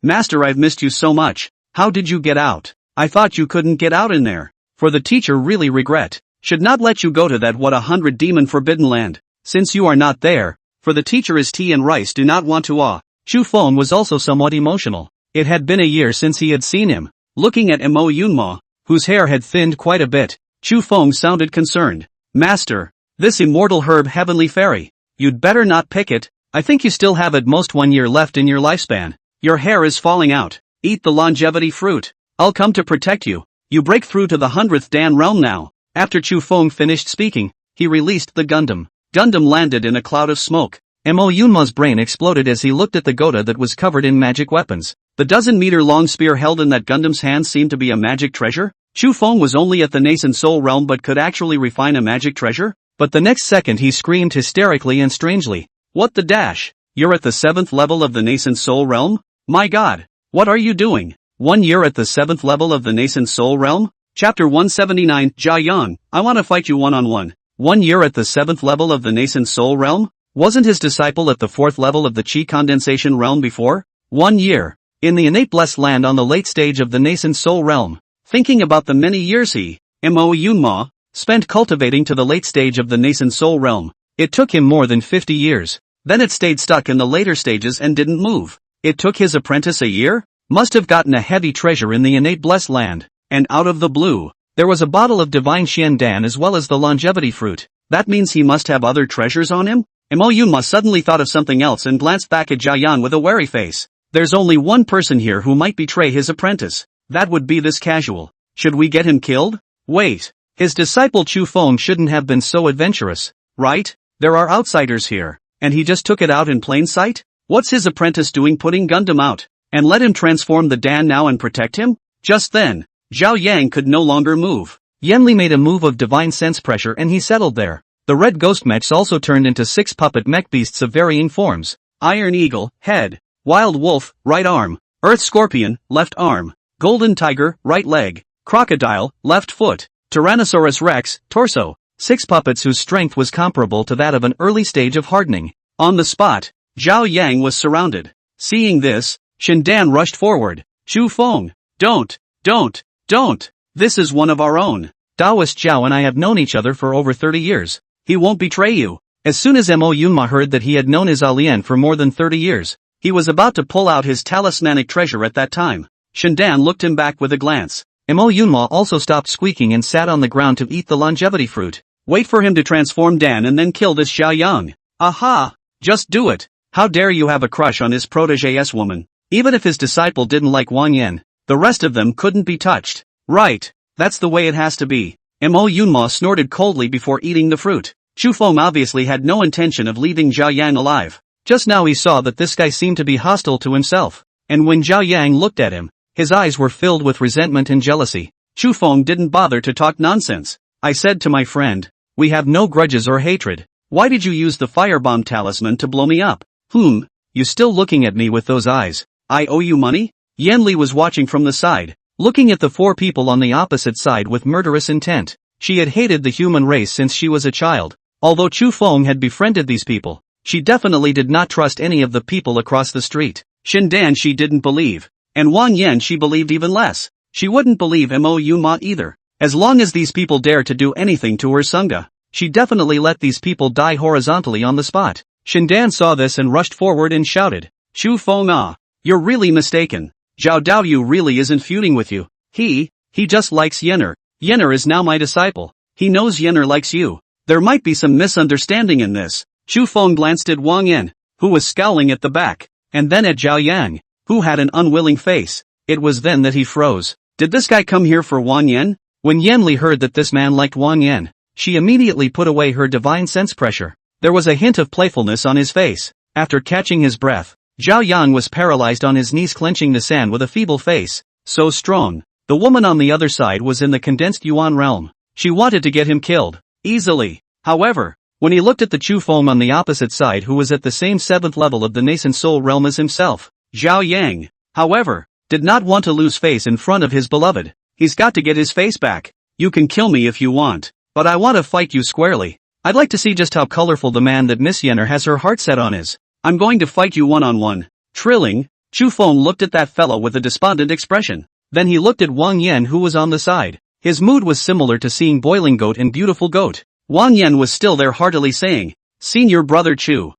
Speaker 1: Master, I've missed you so much. How did you get out? I thought you couldn't get out in there. For the teacher really regret. Should not let you go to that 100 demon forbidden land. Since you are not there, for the teacher is tea and rice do not want to Chu Feng was also somewhat emotional. It had been a year since he had seen him. Looking at Mo Yunma, whose hair had thinned quite a bit, Chu Feng sounded concerned. Master, this immortal herb heavenly fairy, you'd better not pick it. I think you still have at most 1 year left in your lifespan. Your hair is falling out. Eat the longevity fruit. I'll come to protect you. You break through to the 100th Dan realm now. After Chu Feng finished speaking, he released the Gundam. Gundam landed in a cloud of smoke. Mo Yunma's brain exploded as he looked at the Gota that was covered in magic weapons. The dozen-meter-long spear held in that Gundam's hand seemed to be a magic treasure. Chu Feng was only at the nascent soul realm but could actually refine a magic treasure? But the next second he screamed hysterically and strangely. What the dash? You're at the 7th level of the nascent soul realm? My god! What are you doing? 1 year at the 7th level of the nascent soul realm? Chapter 179, Jia Yang, I wanna fight you one-on-one. 1 year at the 7th level of the nascent soul realm? Wasn't his disciple at the 4th level of the chi condensation realm before? 1 year. In the innate blessed land on the late stage of the nascent soul realm. Thinking about the many years Mo Yunma, spent cultivating to the late stage of the nascent soul realm. It took him more than 50 years. Then it stayed stuck in the later stages and didn't move. It took his apprentice a year? Must have gotten a heavy treasure in the innate blessed land. And out of the blue, there was a bottle of divine Xiandan as well as the longevity fruit. That means he must have other treasures on him? Mo Yunma suddenly thought of something else and glanced back at Jia Yan with a wary face. There's only one person here who might betray his apprentice. That would be this casual. Should we get him killed? Wait. His disciple Chu Feng shouldn't have been so adventurous, right? There are outsiders here, and he just took it out in plain sight? What's his apprentice doing putting Gundam out? And let him transform the Dan now and protect him? Just then, Zhao Yang could no longer move. Yanli made a move of divine sense pressure and he settled there. The red ghost mechs also turned into 6 puppet mech beasts of varying forms. Iron Eagle, head. Wild Wolf, right arm. Earth Scorpion, left arm. Golden Tiger, right leg. Crocodile, left foot. Tyrannosaurus Rex, torso. 6 puppets whose strength was comparable to that of an early stage of hardening. On the spot, Zhao Yang was surrounded. Seeing this, Shindan rushed forward. Chu Feng, don't. This is one of our own. Taoist Zhao and I have known each other for over 30 years. He won't betray you. As soon as Mo Yunma heard that he had known his alien for more than 30 years, he was about to pull out his talismanic treasure at that time. Shindan looked him back with a glance. Mo Yunma also stopped squeaking and sat on the ground to eat the longevity fruit. Wait for him to transform Dan and then kill this Xiao Yang. Aha! Just do it. How dare you have a crush on his protégé's woman. Even if his disciple didn't like Wang Yan, the rest of them couldn't be touched. Right. That's the way it has to be. Mo Yunma snorted coldly before eating the fruit. Chu Feng obviously had no intention of leaving Zhao Yang alive. Just now he saw that this guy seemed to be hostile to himself. And when Zhao Yang looked at him, his eyes were filled with resentment and jealousy. Chu Feng didn't bother to talk nonsense. I said to my friend, we have no grudges or hatred. Why did you use the firebomb talisman to blow me up? You still looking at me with those eyes. I owe you money? Yanli was watching from the side, looking at the 4 people on the opposite side with murderous intent. She had hated the human race since she was a child. Although Chu Feng had befriended these people, she definitely did not trust any of the people across the street. Shindan she didn't believe. And Wang Yan she believed even less. She wouldn't believe Mo Yunma either. As long as these people dare to do anything to her Sangha, she definitely let these people die horizontally on the spot. Shindan saw this and rushed forward and shouted, Chu Feng ah, you're really mistaken. Zhao Daoyu really isn't feuding with you. He just likes Yenner. Yenner is now my disciple. He knows Yenner likes you. There might be some misunderstanding in this. Chu Feng glanced at Wang Yan, who was scowling at the back, and then at Zhao Yang, who had an unwilling face. It was then that he froze. Did this guy come here for Wang Yan? When Yanli heard that this man liked Wang Yan, she immediately put away her divine sense pressure. There was a hint of playfulness on his face. After catching his breath, Zhao Yang was paralyzed on his knees, clenching Nisan with a feeble face. So strong. The woman on the other side was in the condensed Yuan realm. She wanted to get him killed. Easily. However, when he looked at the Chu Feng on the opposite side, who was at the same 7th level of the nascent soul realm as himself, Zhao Yang, however, did not want to lose face in front of his beloved. He's got to get his face back. You can kill me if you want, but I want to fight you squarely. I'd like to see just how colorful the man that Miss Yenner has her heart set on is. I'm going to fight you one-on-one. Trilling, Chu Feng looked at that fellow with a despondent expression. Then he looked at Wang Yan, who was on the side. His mood was similar to seeing boiling goat and beautiful goat. Wang Yan was still there, heartily saying, Senior brother Chu,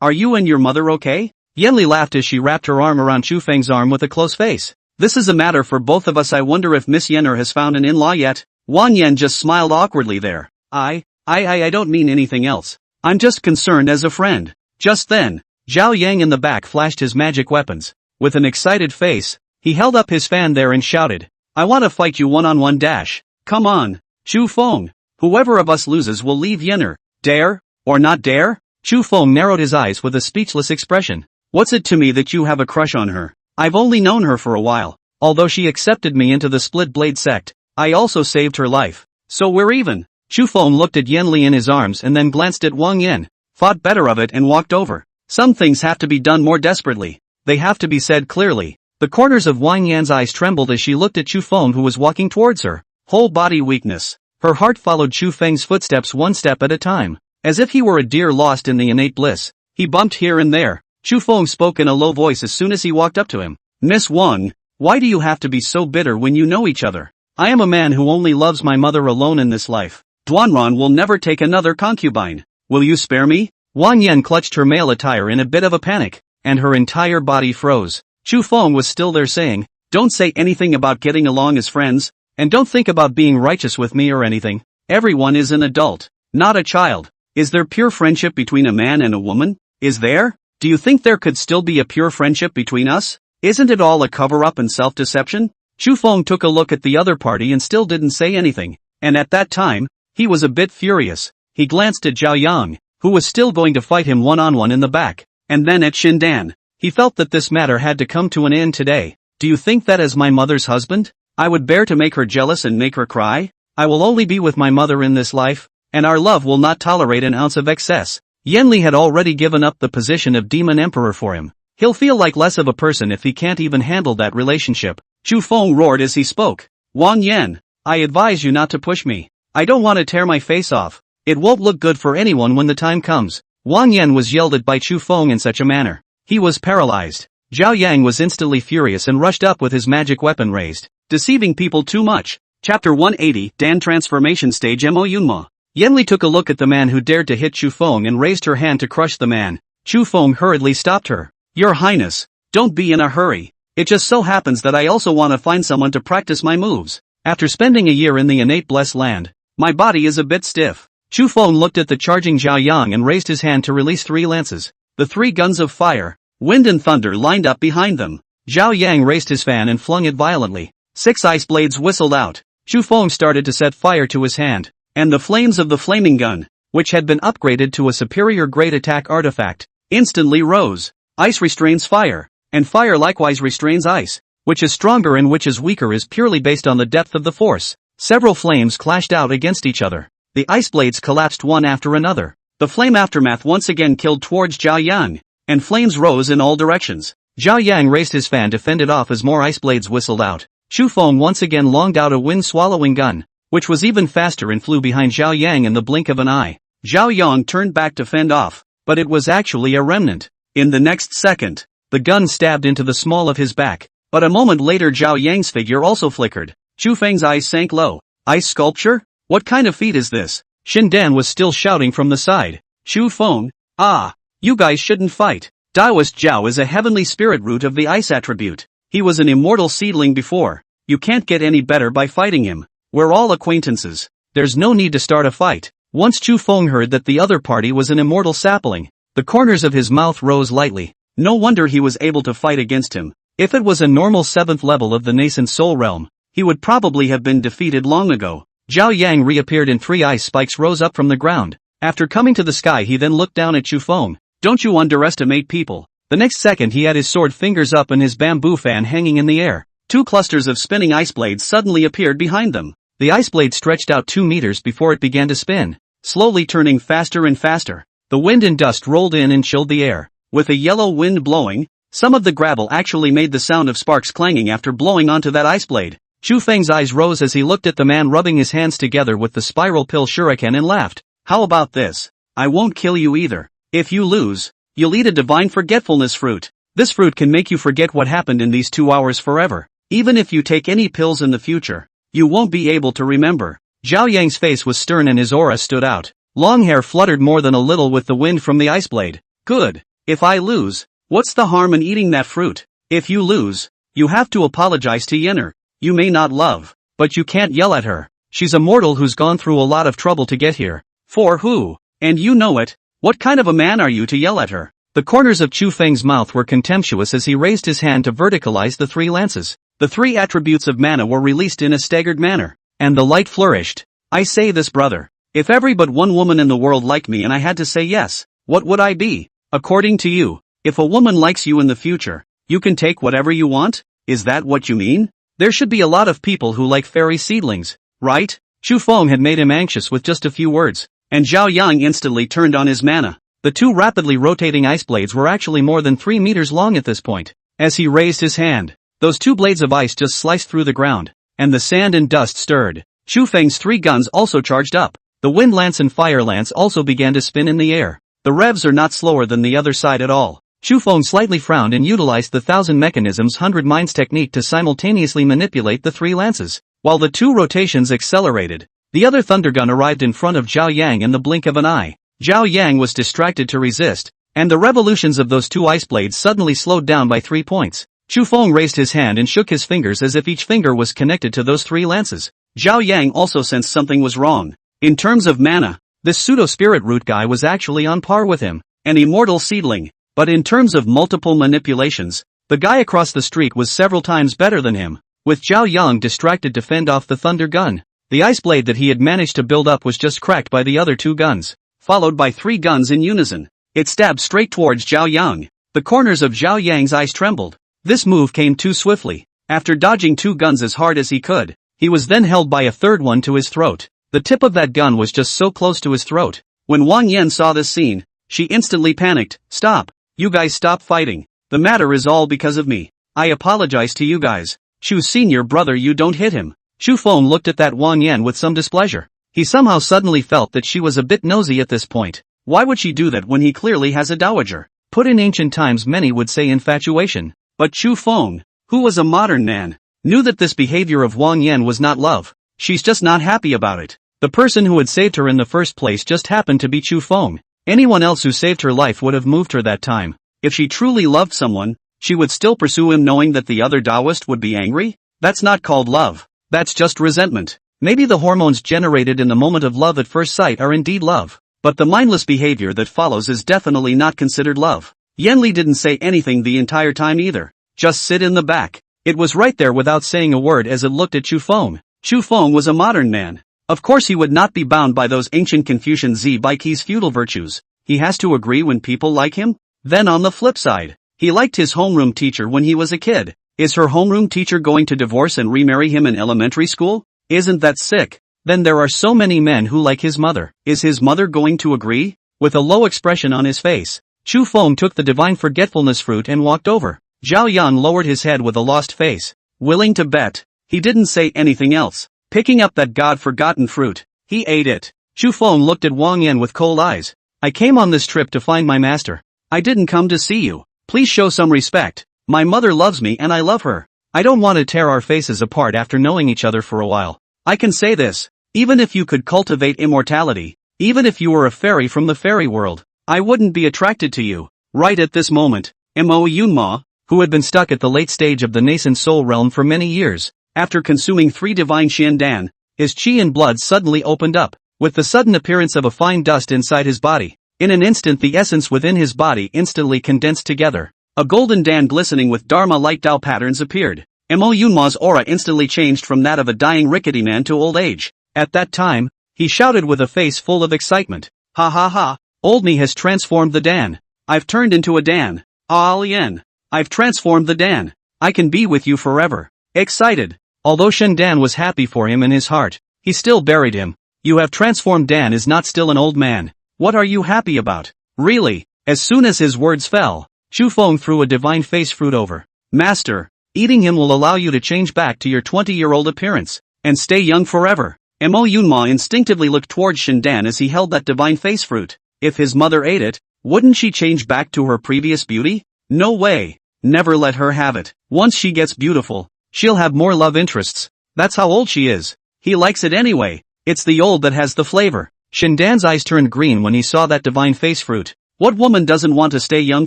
Speaker 1: are you and your mother okay? Yanli laughed as she wrapped her arm around Chu Feng's arm with a close face. This is a matter for both of us. I wonder if Miss Yenner has found an in-law yet? Wang Yan just smiled awkwardly there. I don't mean anything else. I'm just concerned as a friend. Just then, Zhao Yang in the back flashed his magic weapons. With an excited face, he held up his fan there and shouted, I want to fight you one-on-one dash. Come on, Chu Feng. Whoever of us loses will leave Yenner. Dare, or not dare? Chu Feng narrowed his eyes with a speechless expression. What's it to me that you have a crush on her? I've only known her for a while. Although she accepted me into the split blade sect, I also saved her life. So we're even. Chu Feng looked at Yanli in his arms and then glanced at Wang Yan, thought better of it and walked over. Some things have to be done more desperately. They have to be said clearly. The corners of Wang Yan's eyes trembled as she looked at Chu Feng, who was walking towards her. Whole body weakness. Her heart followed Chu Feng's footsteps one step at a time. As if he were a deer lost in the innate bliss. He bumped here and there. Chu Feng spoke in a low voice as soon as he walked up to him. Miss Wang, why do you have to be so bitter when you know each other? I am a man who only loves my mother alone in this life. Duanran will never take another concubine. Will you spare me? Wang Yan clutched her male attire in a bit of a panic, and her entire body froze. Chu Feng was still there saying, don't say anything about getting along as friends, and don't think about being righteous with me or anything. Everyone is an adult, not a child. Is there pure friendship between a man and a woman? Is there? Do you think there could still be a pure friendship between us? Isn't it all a cover-up and self-deception? Chu Feng took a look at the other party and still didn't say anything, and at that time, he was a bit furious. He glanced at Zhao Yang, who was still going to fight him one-on-one in the back, and then at Shindan. He felt that this matter had to come to an end today. Do you think that as my mother's husband, I would bear to make her jealous and make her cry? I will only be with my mother in this life, and our love will not tolerate an ounce of excess. Yanli had already given up the position of demon emperor for him. He'll feel like less of a person if he can't even handle that relationship. Chu Feng roared as he spoke. Wang Yan, I advise you not to push me. I don't want to tear my face off. It won't look good for anyone when the time comes. Wang Yan was yelled at by Chu Feng in such a manner. He was paralyzed. Zhao Yang was instantly furious and rushed up with his magic weapon raised. Deceiving people too much. Chapter 180, Dan Transformation Stage Mo Yunma. Yanli took a look at the man who dared to hit Chu Feng and raised her hand to crush the man. Chu Feng hurriedly stopped her. Your Highness, don't be in a hurry. It just so happens that I also want to find someone to practice my moves. After spending a year in the innate blessed land, my body is a bit stiff. Chu Feng looked at the charging Zhao Yang and raised his hand to release 3 lances. The 3 guns of fire, wind and thunder lined up behind them. Zhao Yang raised his fan and flung it violently. 6 ice blades whistled out. Chu Feng started to set fire to his hand, and the flames of the flaming gun, which had been upgraded to a superior grade attack artifact, instantly rose. Ice restrains fire, and fire likewise restrains ice. Which is stronger and which is weaker is purely based on the depth of the force. Several flames clashed out against each other. The ice blades collapsed one after another. The flame aftermath once again killed towards Zhao Yang, and flames rose in all directions. Zhao Yang raised his fan to fend it off as more ice blades whistled out. Chu Feng once again longed out a wind-swallowing gun, which was even faster and flew behind Zhao Yang in the blink of an eye. Zhao Yang turned back to fend off, but it was actually a remnant. In the next second, the gun stabbed into the small of his back, but a moment later Zhao Yang's figure also flickered. Chu Feng's eyes sank low. Ice sculpture? What kind of feat is this? Shindan was still shouting from the side. Chu Feng, ah, you guys shouldn't fight. Daoist Zhao is a heavenly spirit root of the ice attribute. He was an immortal seedling before. You can't get any better by fighting him. We're all acquaintances. There's no need to start a fight. Once Chu Feng heard that the other party was an immortal sapling, the corners of his mouth rose lightly. No wonder he was able to fight against him. If it was a normal 7th level of the nascent soul realm, he would probably have been defeated long ago. Zhao Yang reappeared and 3 ice spikes rose up from the ground. After coming to the sky he then looked down at Chu Feng. Don't you underestimate people. The next second he had his sword fingers up and his bamboo fan hanging in the air. 2 clusters of spinning ice blades suddenly appeared behind them. The ice blade stretched out 2 meters before it began to spin, slowly turning faster and faster. The wind and dust rolled in and chilled the air. With a yellow wind blowing, some of the gravel actually made the sound of sparks clanging after blowing onto that ice blade. Chu Feng's eyes rose as he looked at the man rubbing his hands together with the spiral pill shuriken and laughed. How about this? I won't kill you either. If you lose, you'll eat a divine forgetfulness fruit. This fruit can make you forget what happened in these 2 hours forever. Even if you take any pills in the future, you won't be able to remember. Zhao Yang's face was stern and his aura stood out. Long hair fluttered more than a little with the wind from the ice blade. Good. If I lose, what's the harm in eating that fruit? If you lose, you have to apologize to Yenner. You may not love, but you can't yell at her. She's a mortal who's gone through a lot of trouble to get here. For who? And you know it. What kind of a man are you to yell at her? The corners of Chu Feng's mouth were contemptuous as he raised his hand to verticalize the 3 lances. The 3 attributes of mana were released in a staggered manner, and the light flourished. I say this, brother. If every but one woman in the world liked me and I had to say yes, what would I be? According to you, if a woman likes you in the future, you can take whatever you want? Is that what you mean? There should be a lot of people who like fairy seedlings, right? Chu Feng had made him anxious with just a few words, and Zhao Yang instantly turned on his mana. The 2 rapidly rotating ice blades were actually more than 3 meters long at this point. As he raised his hand, those 2 blades of ice just sliced through the ground, and the sand and dust stirred. Chu Feng's 3 guns also charged up. The wind lance and fire lance also began to spin in the air. The revs are not slower than the other side at all. Chu Feng slightly frowned and utilized the 1000 mechanisms 100 minds technique to simultaneously manipulate the 3 lances. While the 2 rotations accelerated, the other thunder gun arrived in front of Zhao Yang in the blink of an eye. Zhao Yang was distracted to resist, and the revolutions of those 2 ice blades suddenly slowed down by 3 points. Chu Feng raised his hand and shook his fingers as if each finger was connected to those 3 lances. Zhao Yang also sensed something was wrong. In terms of mana, this pseudo-spirit root guy was actually on par with him, an immortal seedling. But in terms of multiple manipulations, the guy across the street was several times better than him. With Zhao Yang distracted to fend off the thunder gun, the ice blade that he had managed to build up was just cracked by the other 2 guns, followed by 3 guns in unison. It stabbed straight towards Zhao Yang. The corners of Zhao Yang's eyes trembled. This move came too swiftly. After dodging 2 guns as hard as he could, he was then held by a 3rd one to his throat. The tip of that gun was just so close to his throat. When Wang Yan saw this scene, she instantly panicked. Stop. You guys stop fighting. The matter is all because of me. I apologize to you guys. Chu's senior brother, you don't hit him. Chu Feng looked at that Wang Yan with some displeasure. He somehow suddenly felt that she was a bit nosy at this point. Why would she do that when he clearly has a dowager? Put in ancient times many would say infatuation. But Chu Feng, who was a modern man, knew that this behavior of Wang Yan was not love. She's just not happy about it. The person who had saved her in the first place just happened to be Chu Feng. Anyone else who saved her life would have moved her that time. If she truly loved someone, she would still pursue him knowing that the other Taoist would be angry? That's not called love. That's just resentment. Maybe the hormones generated in the moment of love at first sight are indeed love. But the mindless behavior that follows is definitely not considered love. Yanli didn't say anything the entire time either. Just sit in the back. It was right there without saying a word as it looked at Chu Feng. Chu Feng was a modern man. Of course he would not be bound by those ancient Confucian Zbaiki's feudal virtues. He has to agree when people like him? Then on the flip side, he liked his homeroom teacher when he was a kid. Is her homeroom teacher going to divorce and remarry him in elementary school? Isn't that sick? Then there are so many men who like his mother. Is his mother going to agree? With a low expression on his face, Chu Feng took the divine forgetfulness fruit and walked over. Zhao Yan lowered his head with a lost face. Willing to bet? He didn't say anything else. Picking up that god-forgotten fruit, he ate it. Chu Feng looked at Wang Yan with cold eyes. I came on this trip to find my master. I didn't come to see you. Please show some respect. My mother loves me and I love her. I don't want to tear our faces apart after knowing each other for a while. I can say this, even if you could cultivate immortality, even if you were a fairy from the fairy world, I wouldn't be attracted to you. Right at this moment, Mo Yunma, who had been stuck at the late stage of the nascent soul realm for many years, after consuming 3 divine Shindan, his chi and blood suddenly opened up, with the sudden appearance of a fine dust inside his body. In an instant the essence within his body instantly condensed together. A golden Dan glistening with Dharma light Dao patterns appeared. Mo Yunma's aura instantly changed from that of a dying rickety man to old age. At that time, he shouted with a face full of excitement. Ha ha ha, old me has transformed the Dan. I've turned into a Dan. Ah Lien. I've transformed the Dan. I can be with you forever. Excited. Although Shindan was happy for him in his heart, he still buried him. You have transformed Dan is not still an old man. What are you happy about? Really? As soon as his words fell, Chu Feng threw a divine face fruit over. Master, eating him will allow you to change back to your 20-year-old appearance, and stay young forever. Mo Yunma instinctively looked towards Shindan as he held that divine face fruit. If his mother ate it, wouldn't she change back to her previous beauty? No way. Never let her have it. Once she gets beautiful, she'll have more love interests. That's how old she is. He likes it anyway. It's the old that has the flavor. Shindan's eyes turned green when he saw that divine face fruit. What woman doesn't want to stay young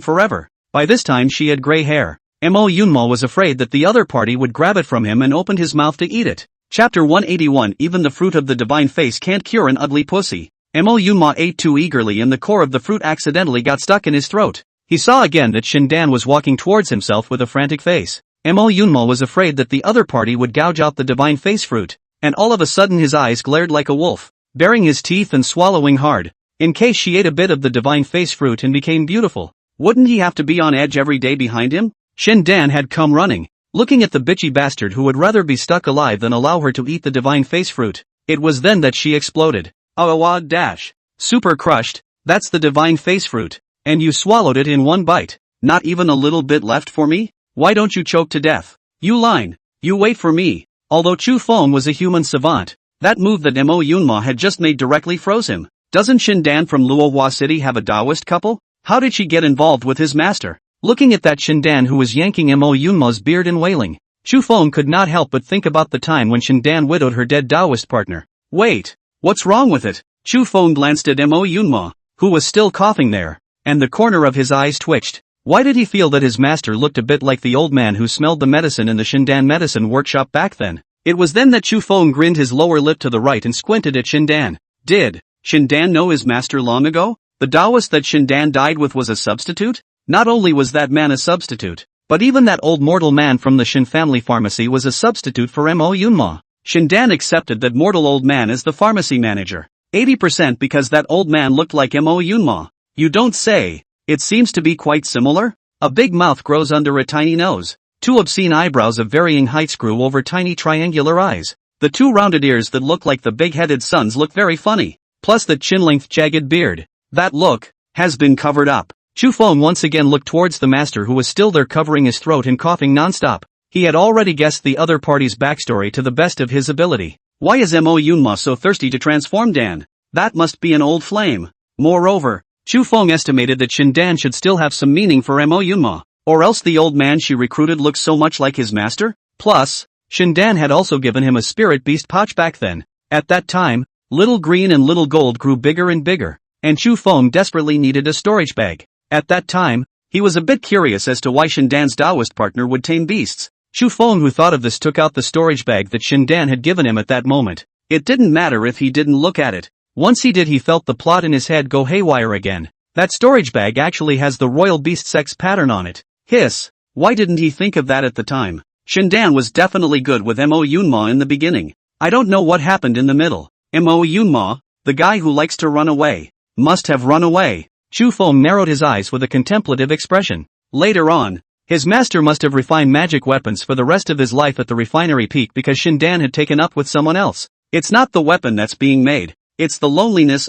Speaker 1: forever? By this time she had gray hair. Mo Yunma was afraid that the other party would grab it from him and opened his mouth to eat it. Chapter 181. Even the fruit of the divine face can't cure an ugly pussy. Mo Yunma ate too eagerly and the core of the fruit accidentally got stuck in his throat. He saw again that Shindan was walking towards himself with a frantic face. Mo Yunma was afraid that the other party would gouge out the divine face fruit, and all of a sudden his eyes glared like a wolf, baring his teeth and swallowing hard, in case she ate a bit of the divine face fruit and became beautiful. Wouldn't he have to be on edge every day behind him? Shindan had come running, looking at the bitchy bastard who would rather be stuck alive than allow her to eat the divine face fruit. It was then that she exploded. Awawad dash. Super crushed, that's the divine face fruit. And you swallowed it in one bite. Not even a little bit left for me? Why don't you choke to death? You line. You wait for me. Although Chu Feng was a human savant, that move that Mo Yunma had just made directly froze him. Doesn't Shindan from Luohua City have a Taoist couple? How did she get involved with his master? Looking at that Shindan who was yanking Mo Yunma's beard and wailing, Chu Feng could not help but think about the time when Shindan widowed her dead Taoist partner. Wait, what's wrong with it? Chu Feng glanced at Mo Yunma, who was still coughing there, and the corner of his eyes twitched. Why did he feel that his master looked a bit like the old man who smelled the medicine in the Shindan medicine workshop back then? It was then that Chu Feng grinned his lower lip to the right and squinted at Shindan. Did Shindan know his master long ago? The Taoist that Shindan died with was a substitute? Not only was that man a substitute, but even that old mortal man from the Shin family pharmacy was a substitute for Mo Yunma. Shindan accepted that mortal old man as the pharmacy manager. 80% because that old man looked like Mo Yunma. You don't say. It seems to be quite similar. A big mouth grows under a tiny nose. 2 obscene eyebrows of varying heights grew over tiny triangular eyes. The 2 rounded ears that look like the big-headed suns look very funny. Plus the chin-length jagged beard. That look has been covered up. Chu Feng once again looked towards the master who was still there covering his throat and coughing non-stop. He had already guessed the other party's backstory to the best of his ability. Why is Mo Yunma so thirsty to transform Dan? That must be an old flame. Moreover, Chu Feng estimated that Shindan should still have some meaning for Mo Yunma, or else the old man she recruited looks so much like his master. Plus, Shindan had also given him a spirit beast pouch back then. At that time, Little Green and Little Gold grew bigger and bigger, and Chu Feng desperately needed a storage bag. At that time, he was a bit curious as to why Shindan's Taoist partner would tame beasts. Chu Feng, who thought of this, took out the storage bag that Shindan had given him at that moment. It didn't matter if he didn't look at it. Once he did, he felt the plot in his head go haywire again. That storage bag actually has the royal beast sex pattern on it. Hiss. Why didn't he think of that at the time? Shindan was definitely good with Mo Yunma in the beginning. I don't know what happened in the middle. Mo Yunma, the guy who likes to run away, must have run away. Chu Feng narrowed his eyes with a contemplative expression. Later on, his master must have refined magic weapons for the rest of his life at the refinery peak because Shindan had taken up with someone else. It's not the weapon that's being made. It's the loneliness.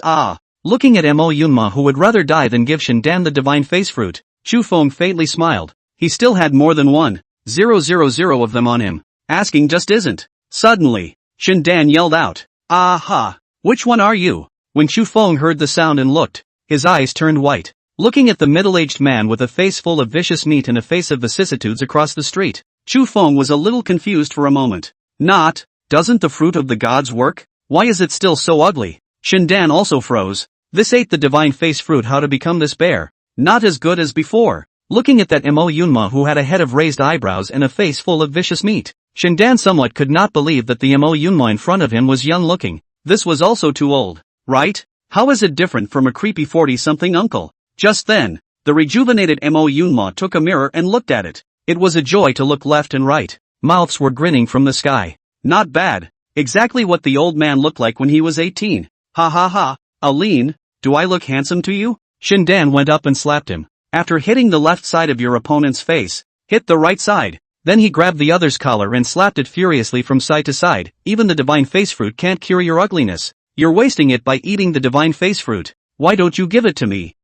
Speaker 1: Looking at Mo Yunma, who would rather die than give Shindan the divine face fruit, Chu Feng faintly smiled. He still had more than 1,000 of them on him. Asking just isn't. Suddenly, Shindan yelled out, "Aha! Which one are you?" When Chu Feng heard the sound and looked, his eyes turned white. Looking at the middle-aged man with a face full of vicious meat and a face of vicissitudes across the street, Chu Feng was a little confused for a moment. Not Doesn't the fruit of the gods work? Why is it still so ugly? Shindan also froze. This ate the divine face fruit. How to become this bear? Not as good as before. Looking at that Mo Yunma who had a head of raised eyebrows and a face full of vicious meat, Shindan somewhat could not believe that the Mo Yunma in front of him was young looking. This was also too old, right? How is it different from a creepy 40-something uncle? Just then, the rejuvenated Mo Yunma took a mirror and looked at it. It was a joy to look left and right. Mouths were grinning from the sky. Not bad. Exactly what the old man looked like when he was 18. Ha ha ha. Aline, do I look handsome to you? Shindan went up and slapped him. After hitting the left side of your opponent's face, hit the right side. Then he grabbed the other's collar and slapped it furiously from side to side. Even the divine face fruit can't cure your ugliness. You're wasting it by eating the divine face fruit. Why don't you give it to me?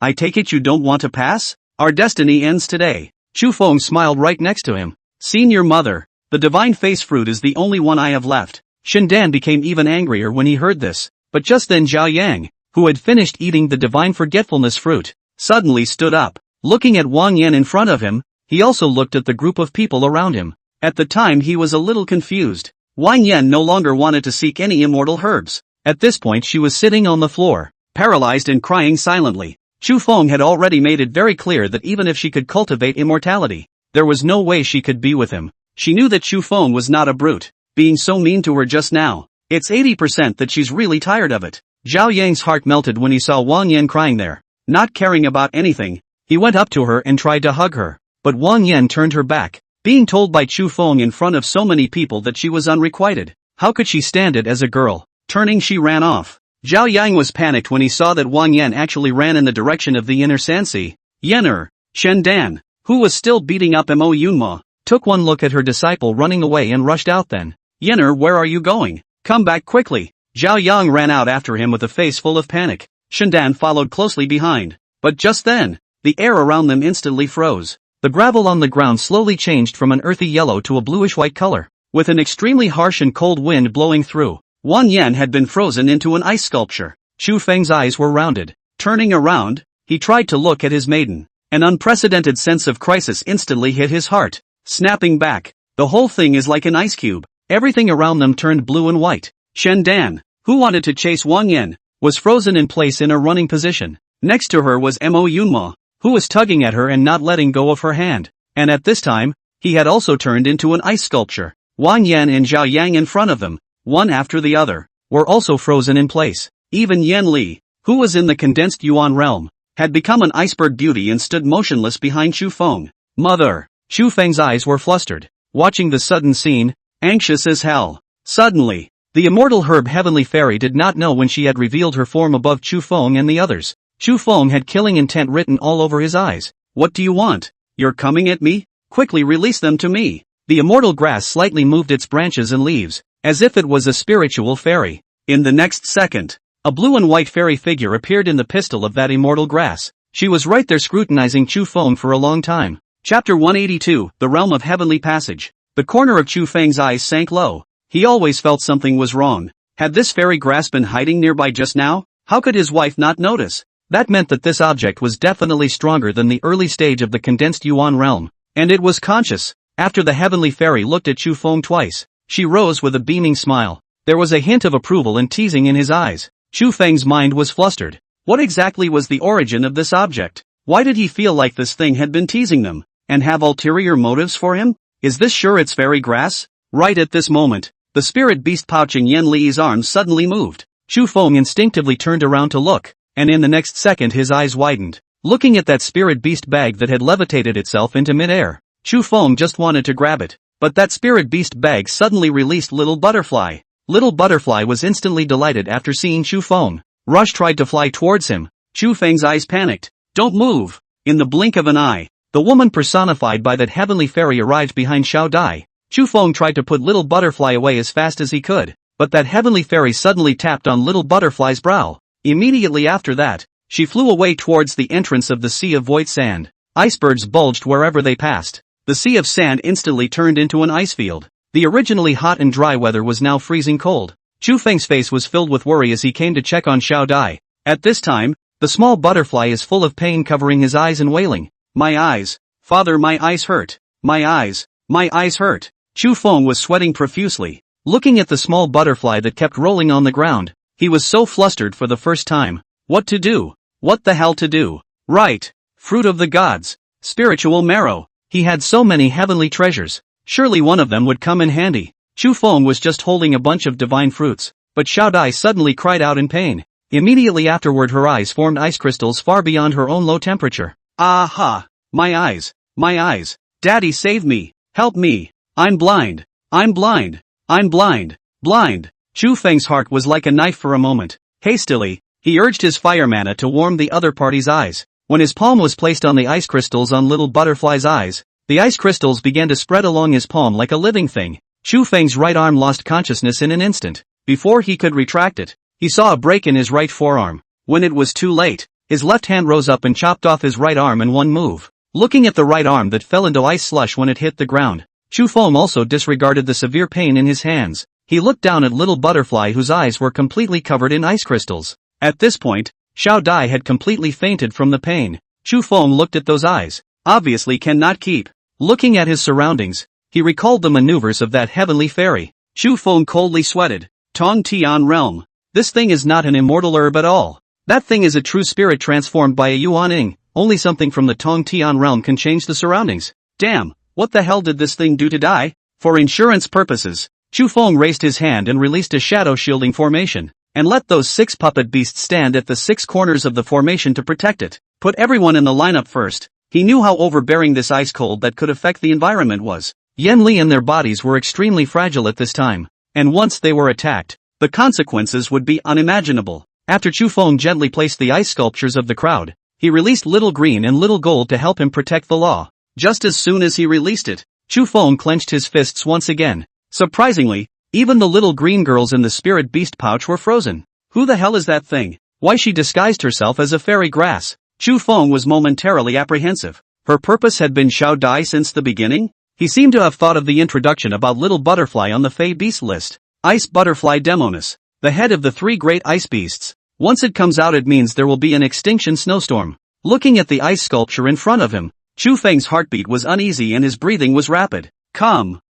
Speaker 1: I take it you don't want to pass? Our destiny ends today. Chu Feng smiled right next to him. Senior mother, the divine face fruit is the only one I have left. Shindan became even angrier when he heard this. But just then Zhao Yang, who had finished eating the divine forgetfulness fruit, suddenly stood up. Looking at Wang Yan in front of him, he also looked at the group of people around him. At the time he was a little confused. Wang Yan no longer wanted to seek any immortal herbs. At this point she was sitting on the floor, paralyzed and crying silently. Chu Feng had already made it very clear that even if she could cultivate immortality, there was no way she could be with him. She knew that Chu Feng was not a brute, being so mean to her just now. It's 80% that she's really tired of it. Zhao Yang's heart melted when he saw Wang Yan crying there. Not caring about anything, he went up to her and tried to hug her. But Wang Yan turned her back, being told by Chu Feng in front of so many people that she was unrequited. How could she stand it as a girl? Turning, she ran off. Zhao Yang was panicked when he saw that Wang Yan actually ran in the direction of the inner Sanxi. Yener, Shendan, who was still beating up Mo Yunma, took one look at her disciple running away and rushed out then. Yener, where are you going? Come back quickly. Zhao Yang ran out after him with a face full of panic. Shendan followed closely behind. But just then, the air around them instantly froze. The gravel on the ground slowly changed from an earthy yellow to a bluish-white color. With an extremely harsh and cold wind blowing through, Wang Yan had been frozen into an ice sculpture. Chu Feng's eyes were rounded. Turning around, he tried to look at his maiden. An unprecedented sense of crisis instantly hit his heart. Snapping back, the whole thing is like an ice cube. Everything around them turned blue and white. Shendan, who wanted to chase Wang Yan, was frozen in place in a running position. Next to her was Mo Yunma, who was tugging at her and not letting go of her hand. And at this time, he had also turned into an ice sculpture. Wang Yan and Zhao Yang in front of them, one after the other, were also frozen in place. Even Yan Li, who was in the condensed Yuan realm, had become an iceberg beauty and stood motionless behind Chu Feng. Mother! Chu Feng's eyes were flustered, watching the sudden scene, anxious as hell. Suddenly, the immortal herb Heavenly Fairy did not know when she had revealed her form above Chu Feng and the others. Chu Feng had killing intent written all over his eyes. What do you want? You're coming at me? Quickly release them to me. The immortal grass slightly moved its branches and leaves, as if it was a spiritual fairy. In the next second, a blue and white fairy figure appeared in the pistil of that immortal grass. She was right there scrutinizing Chu Feng for a long time. Chapter 182, The Realm of Heavenly Passage. The corner of Chu Feng's eyes sank low. He always felt something was wrong. Had this fairy grass been hiding nearby just now? How could his wife not notice? That meant that this object was definitely stronger than the early stage of the condensed Yuan realm. And it was conscious. After the heavenly fairy looked at Chu Feng twice, she rose with a beaming smile. There was a hint of approval and teasing in his eyes. Chu Feng's mind was flustered. What exactly was the origin of this object? Why did he feel like this thing had been teasing them? And have ulterior motives for him? Is this sure it's fairy grass? Right at this moment, the spirit beast pouching Yan Li's arms suddenly moved. Chu Feng instinctively turned around to look, and in the next second his eyes widened. Looking at that spirit beast bag that had levitated itself into midair, Chu Feng just wanted to grab it. But that spirit beast bag suddenly released Little Butterfly. Little Butterfly was instantly delighted after seeing Chu Feng. Rush tried to fly towards him. Chu Feng's eyes panicked. Don't move! In the blink of an eye, the woman personified by that heavenly fairy arrived behind Xiao Dai. Chu Feng tried to put Little Butterfly away as fast as he could, but that heavenly fairy suddenly tapped on Little Butterfly's brow. Immediately after that, she flew away towards the entrance of the sea of white sand. Icebergs bulged wherever they passed. The sea of sand instantly turned into an ice field. The originally hot and dry weather was now freezing cold. Chu Feng's face was filled with worry as he came to check on Xiao Dai. At this time, the small butterfly is full of pain, covering his eyes and wailing. My eyes. Father, my eyes hurt. My eyes hurt. Chu Feng was sweating profusely. looking at the small butterfly that kept rolling on the ground. He was so flustered for the first time. What to do? What the hell to do? Right. Fruit of the gods. Spiritual marrow. He had so many heavenly treasures. Surely one of them would come in handy. Chu Feng was just holding a bunch of divine fruits, but Xiao Dai suddenly cried out in pain. Immediately afterward her eyes formed ice crystals far beyond her own low temperature. Aha! My eyes! My eyes! Daddy save me! Help me! I'm blind! I'm blind! I'm blind! Blind! Chu Feng's heart was like a knife for a moment. Hastily, he urged his fire mana to warm the other party's eyes. When his palm was placed on the ice crystals on little butterfly's eyes, the ice crystals began to spread along his palm like a living thing. Chu Feng's right arm lost consciousness in an instant. Before he could retract it, he saw a break in his right forearm. When it was too late, his left hand rose up and chopped off his right arm in one move. Looking at the right arm that fell into ice slush when it hit the ground, Chu Feng also disregarded the severe pain in his hands. He looked down at little butterfly whose eyes were completely covered in ice crystals. At this point, Xiao Dai had completely fainted from the pain. Chu Feng looked at those eyes. Obviously cannot keep. Looking at his surroundings, he recalled the maneuvers of that heavenly fairy. Chu Feng coldly sweated. Tong Tian realm. This thing is not an immortal herb at all. That thing is a true spirit transformed by a Yuan Ing. Only something from the Tong Tian realm can change the surroundings. Damn, what the hell did this thing do to die? For insurance purposes, Chu Feng raised his hand and released a shadow shielding formation, and let those 6 puppet beasts stand at the 6 corners of the formation to protect it. Put everyone in the lineup first. He knew how overbearing this ice cold that could affect the environment was. Yan Li and their bodies were extremely fragile at this time, and once they were attacked, the consequences would be unimaginable. After Chu Feng gently placed the ice sculptures of the crowd, he released Little Green and Little Gold to help him protect the law. Just as soon as he released it, Chu Feng clenched his fists once again. Surprisingly, even the little green girls in the spirit beast pouch were frozen. Who the hell is that thing? Why she disguised herself as a fairy grass? Chu Feng was momentarily apprehensive. Her purpose had been Xiao Dai since the beginning? He seemed to have thought of the introduction about little butterfly on the Fey Beast list. Ice Butterfly Demoness, the head of the 3 great ice beasts. Once it comes out it means there will be an extinction snowstorm. Looking at the ice sculpture in front of him, Chu Feng's heartbeat was uneasy and his breathing was rapid. Calm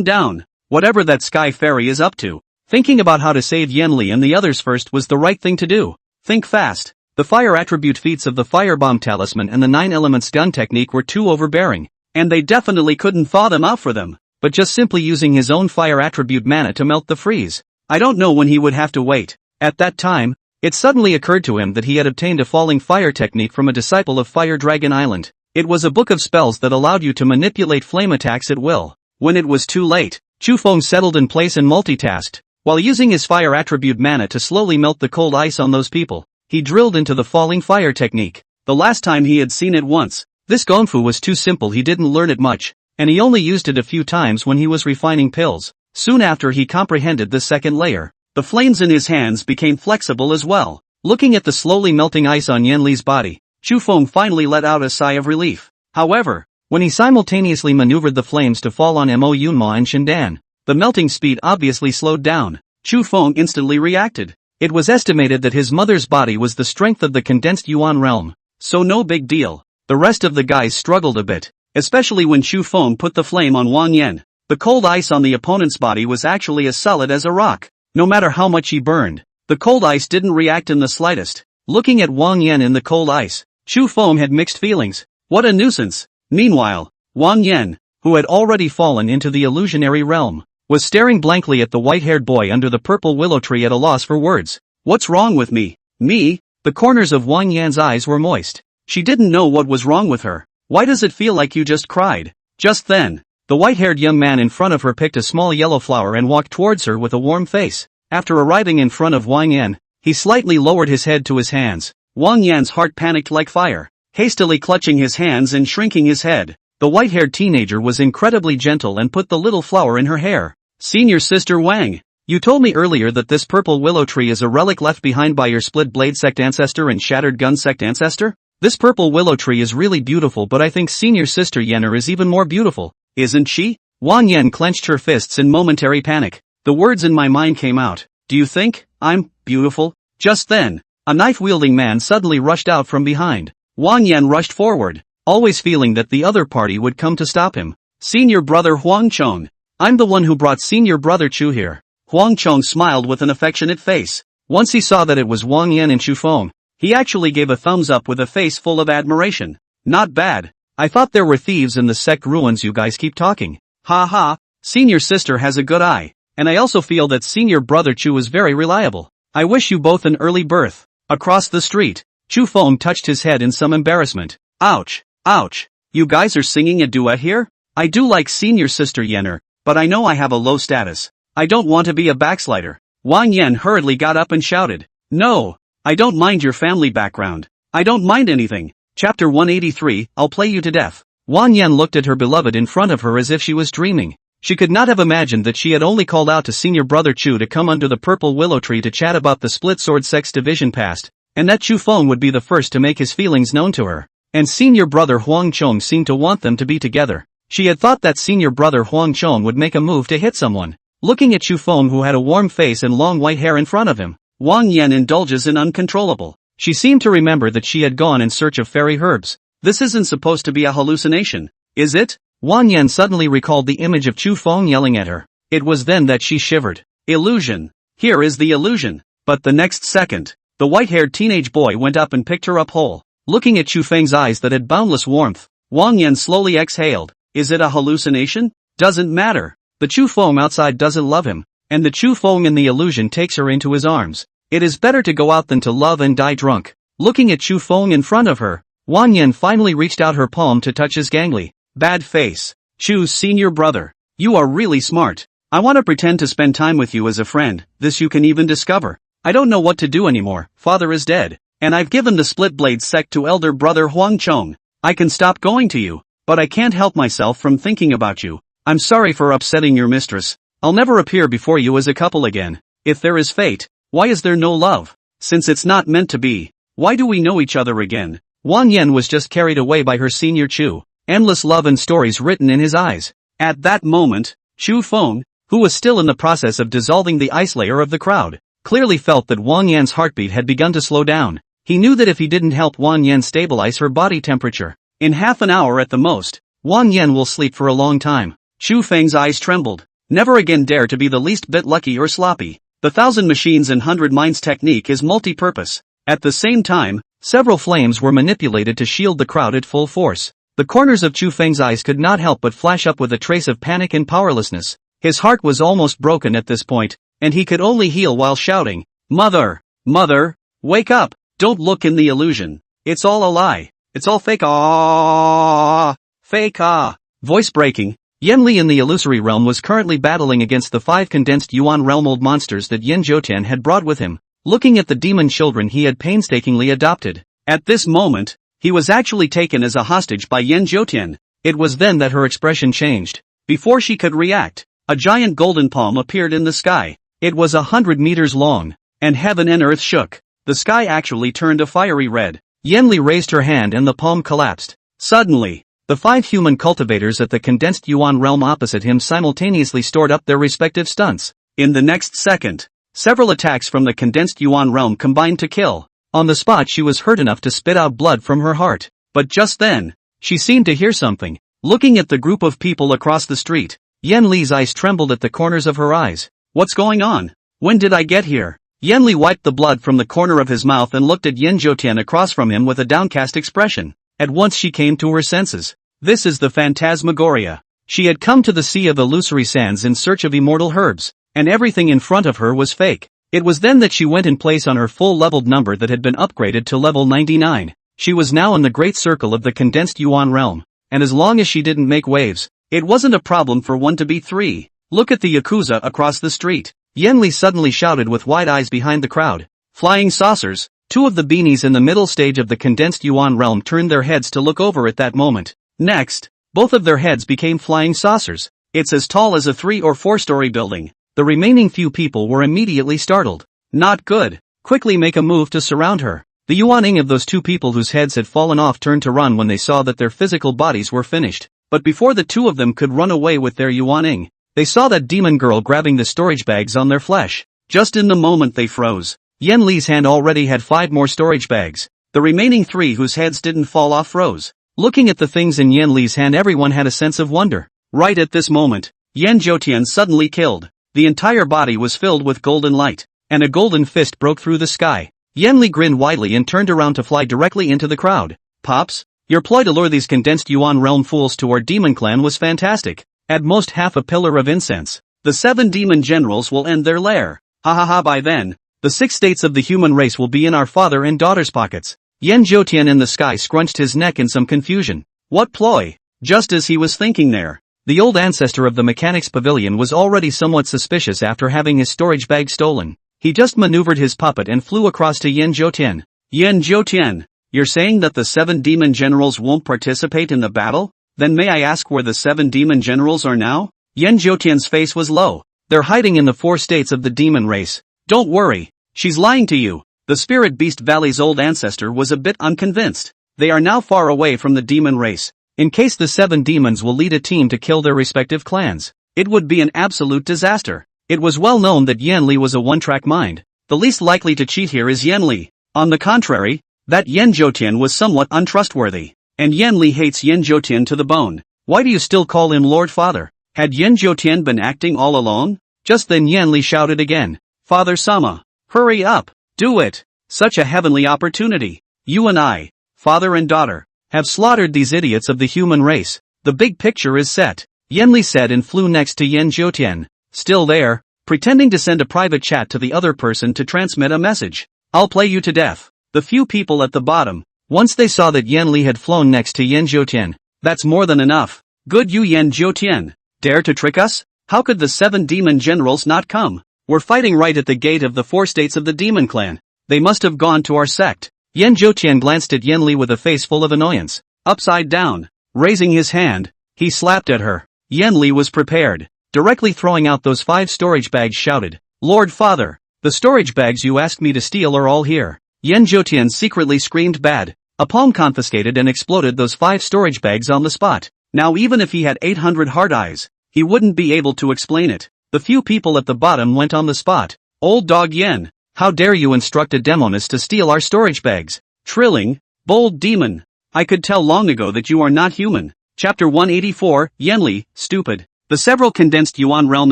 Speaker 1: down. Whatever that sky fairy is up to. Thinking about how to save Yan Li and the others first was the right thing to do. Think fast. The fire attribute feats of the firebomb talisman and the 9 elements gun technique were too overbearing, and they definitely couldn't thaw them out for them, but just simply using his own fire attribute mana to melt the freeze. I don't know when he would have to wait. At that time, it suddenly occurred to him that he had obtained a falling fire technique from a disciple of Fire Dragon Island. It was a book of spells that allowed you to manipulate flame attacks at will. When it was too late, Chu Feng settled in place and multitasked. While using his fire attribute mana to slowly melt the cold ice on those people, he drilled into the falling fire technique. The last time he had seen it once, this gonfu was too simple, he didn't learn it much, and he only used it a few times when he was refining pills. Soon after he comprehended the second layer. The flames in his hands became flexible as well. Looking at the slowly melting ice on Yan Li's body, Chu Feng finally let out a sigh of relief. However, when he simultaneously maneuvered the flames to fall on Mo Yunma and Shindan, the melting speed obviously slowed down. Chu Feng instantly reacted. It was estimated that his mother's body was the strength of the condensed Yuan realm, so no big deal. The rest of the guys struggled a bit, especially when Chu Feng put the flame on Wang Yan. The cold ice on the opponent's body was actually as solid as a rock. No matter how much he burned, the cold ice didn't react in the slightest. Looking at Wang Yan in the cold ice, Chu Feng had mixed feelings. What a nuisance. Meanwhile, Wang Yan, who had already fallen into the illusionary realm, was staring blankly at the white-haired boy under the purple willow tree at a loss for words. What's wrong with me? Me? The corners of Wang Yan's eyes were moist. She didn't know what was wrong with her. Why does it feel like you just cried? Just then, the white-haired young man in front of her picked a small yellow flower and walked towards her with a warm face. After arriving in front of Wang Yan, he slightly lowered his head to his hands. Wang Yan's heart panicked like fire. Hastily clutching his hands and shrinking his head, the white-haired teenager was incredibly gentle and put the little flower in her hair. Senior Sister Wang, you told me earlier that this purple willow tree is a relic left behind by your split blade sect ancestor and shattered gun sect ancestor? This purple willow tree is really beautiful, but I think Senior Sister Yenner is even more beautiful. Isn't she? Wang Yan clenched her fists in momentary panic. The words in my mind came out. Do you think I'm beautiful? Just then, a knife-wielding man suddenly rushed out from behind. Wang Yan rushed forward, always feeling that the other party would come to stop him. Senior brother Huang Chong. I'm the one who brought senior brother Chu here. Huang Chong smiled with an affectionate face. Once he saw that it was Wang Yan and Chu Feng, he actually gave a thumbs up with a face full of admiration. Not bad. I thought there were thieves in the sect ruins. You guys keep talking. Ha ha, senior sister has a good eye, and I also feel that senior brother Chu is very reliable. I wish you both an early birth. Across the street, Chu Feng touched his head in some embarrassment. Ouch, ouch. You guys are singing a duet here? I do like senior sister Yenner, but I know I have a low status. I don't want to be a backslider. Wang Yan hurriedly got up and shouted. No, I don't mind your family background. I don't mind anything. Chapter 183, I'll play you to death. Wang Yan looked at her beloved in front of her as if she was dreaming. She could not have imagined that she had only called out to senior brother Chu to come under the purple willow tree to chat about the split sword sex division past, and that Chu Feng would be the first to make his feelings known to her. And senior brother Huang Chong seemed to want them to be together. She had thought that senior brother Huang Chong would make a move to hit someone. Looking at Chu Feng, who had a warm face and long white hair in front of him, Wang Yan indulges in uncontrollable. She seemed to remember that she had gone in search of fairy herbs. This isn't supposed to be a hallucination, is it? Wang Yan suddenly recalled the image of Chu Feng yelling at her. It was then that she shivered. Illusion. Here is the illusion. But the next second, the white-haired teenage boy went up and picked her up whole. Looking at Chu Feng's eyes that had boundless warmth, Wang Yan slowly exhaled. Is it a hallucination? Doesn't matter. The Chu Feng outside doesn't love him, and the Chu Feng in the illusion takes her into his arms. It is better to go out than to love and die drunk. Looking at Chu Feng in front of her, Wang Yan finally reached out her palm to touch his gangly, bad face. Chu's senior brother. You are really smart. I want to pretend to spend time with you as a friend. This you can even discover. I don't know what to do anymore. Father is dead, and I've given the split blade sect to elder brother Huang Chong. I can stop going to you, but I can't help myself from thinking about you. I'm sorry for upsetting your mistress. I'll never appear before you as a couple again. If there is fate, why is there no love? Since it's not meant to be, why do we know each other again? Wang Yan was just carried away by her senior Chu. Endless love and stories written in his eyes. At that moment, Chu Feng, who was still in the process of dissolving the ice layer of the crowd, clearly felt that Wang Yan's heartbeat had begun to slow down. He knew that if he didn't help Wang Yan stabilize her body temperature, in half an hour at the most, Wang Yan will sleep for a long time. Chu Feng's eyes trembled. Never again dare to be the least bit lucky or sloppy. The 1,000 machines and 100 minds technique is multi-purpose. At the same time, several flames were manipulated to shield the crowd at full force. The corners of Chu Feng's eyes could not help but flash up with a trace of panic and powerlessness. His heart was almost broken at this point, and he could only heal while shouting, Mother! Mother! Wake up! Don't look in the illusion. It's all a lie. It's all fake. Ah! Fake ah! Voice breaking. Yen Li in the illusory realm was currently battling against the 5 condensed Yuan realm old monsters that Yen Zhoutian had brought with him, looking at the demon children he had painstakingly adopted. At this moment, he was actually taken as a hostage by Yen Zhoutian. It was then that her expression changed. Before she could react, a giant golden palm appeared in the sky. It was 100 meters long, and heaven and earth shook. The sky actually turned a fiery red. Yen Li raised her hand and the palm collapsed. Suddenly, the 5 human cultivators at the condensed Yuan realm opposite him simultaneously stored up their respective stunts. In the next second, several attacks from the condensed Yuan realm combined to kill. On the spot she was hurt enough to spit out blood from her heart. But just then, she seemed to hear something. Looking at the group of people across the street, Yen Li's eyes trembled at the corners of her eyes. What's going on? When did I get here? Yen Li wiped the blood from the corner of his mouth and looked at Yen Zhoutian across from him with a downcast expression. At once she came to her senses. This is the Phantasmagoria. She had come to the Sea of Illusory Sands in search of immortal herbs, and everything in front of her was fake. It was then that she went in place on her full-leveled number that had been upgraded to level 99. She was now in the great circle of the condensed Yuan realm, and as long as she didn't make waves, it wasn't a problem for one to beat 3. Look at the Yakuza across the street. Yen Li suddenly shouted with wide eyes behind the crowd. Flying saucers. 2 of the beanies in the middle stage of the condensed Yuan realm turned their heads to look over at that moment. Next, both of their heads became flying saucers. It's as tall as a 3 or 4-story building. The remaining few people were immediately startled. Not good. Quickly make a move to surround her. The yuaning of those 2 people whose heads had fallen off turned to run when they saw that their physical bodies were finished. But before the 2 of them could run away with their yuaning, they saw that demon girl grabbing the storage bags on their flesh. Just in the moment they froze. Yen Li's hand already had 5 more storage bags. The remaining 3 whose heads didn't fall off froze. Looking at the things in Yen Li's hand, everyone had a sense of wonder. Right at this moment, Yen Zhoutian suddenly killed. The entire body was filled with golden light, and a golden fist broke through the sky. Yanli grinned widely and turned around to fly directly into the crowd. Pops, your ploy to lure these condensed Yuan realm fools to our demon clan was fantastic. At most half a pillar of incense. The 7 demon generals will end their lair. Ha ha ha, by then, the 6 states of the human race will be in our father and daughter's pockets. Yan Zhoutian in the sky scrunched his neck in some confusion. What ploy? Just as he was thinking there, the old ancestor of the mechanics pavilion was already somewhat suspicious after having his storage bag stolen. He just maneuvered his puppet and flew across to Yan Zhoutian. Yan Zhoutian, you're saying that the 7 demon generals won't participate in the battle? Then may I ask where the 7 demon generals are now? Yan Zhoutian's face was low. They're hiding in the 4 states of the demon race. Don't worry, she's lying to you. The Spirit Beast Valley's old ancestor was a bit unconvinced. They are now far away from the demon race. In case the 7 demons will lead a team to kill their respective clans, it would be an absolute disaster. It was well known that Yanli was a one-track mind. The least likely to cheat here is Yanli. On the contrary, that Yan Zhoutian was somewhat untrustworthy. And Yanli hates Yan Zhoutian to the bone. Why do you still call him Lord Father? Had Yan Zhoutian been acting all alone? Just then Yanli shouted again. Father Sama, hurry up, do it. Such a heavenly opportunity. You and I, father and daughter, have slaughtered these idiots of the human race. The big picture is set. Yanli said and flew next to Yan Zhoutian. Still there, pretending to send a private chat to the other person to transmit a message. I'll play you to death. The few people at the bottom, once they saw that Yanli had flown next to Yan Zhoutian, that's more than enough. Good you Yan Zhoutian. Dare to trick us? How could the 7 demon generals not come? We're fighting right at the gate of the 4 states of the demon clan. They must have gone to our sect. Yan Zhoutian glanced at Yanli with a face full of annoyance. Upside down, raising his hand, he slapped at her. Yanli was prepared. Directly throwing out those 5 storage bags shouted, Lord Father, the storage bags you asked me to steal are all here. Yan Zhoutian secretly screamed bad. A palm confiscated and exploded those 5 storage bags on the spot. Now even if he had 800 hard eyes, he wouldn't be able to explain it. The few people at the bottom went on the spot. Old dog Yen, how dare you instruct a demoness to steal our storage bags? Trilling, bold demon. I could tell long ago that you are not human. Chapter 184, Yanli, stupid. The several condensed Yuan realm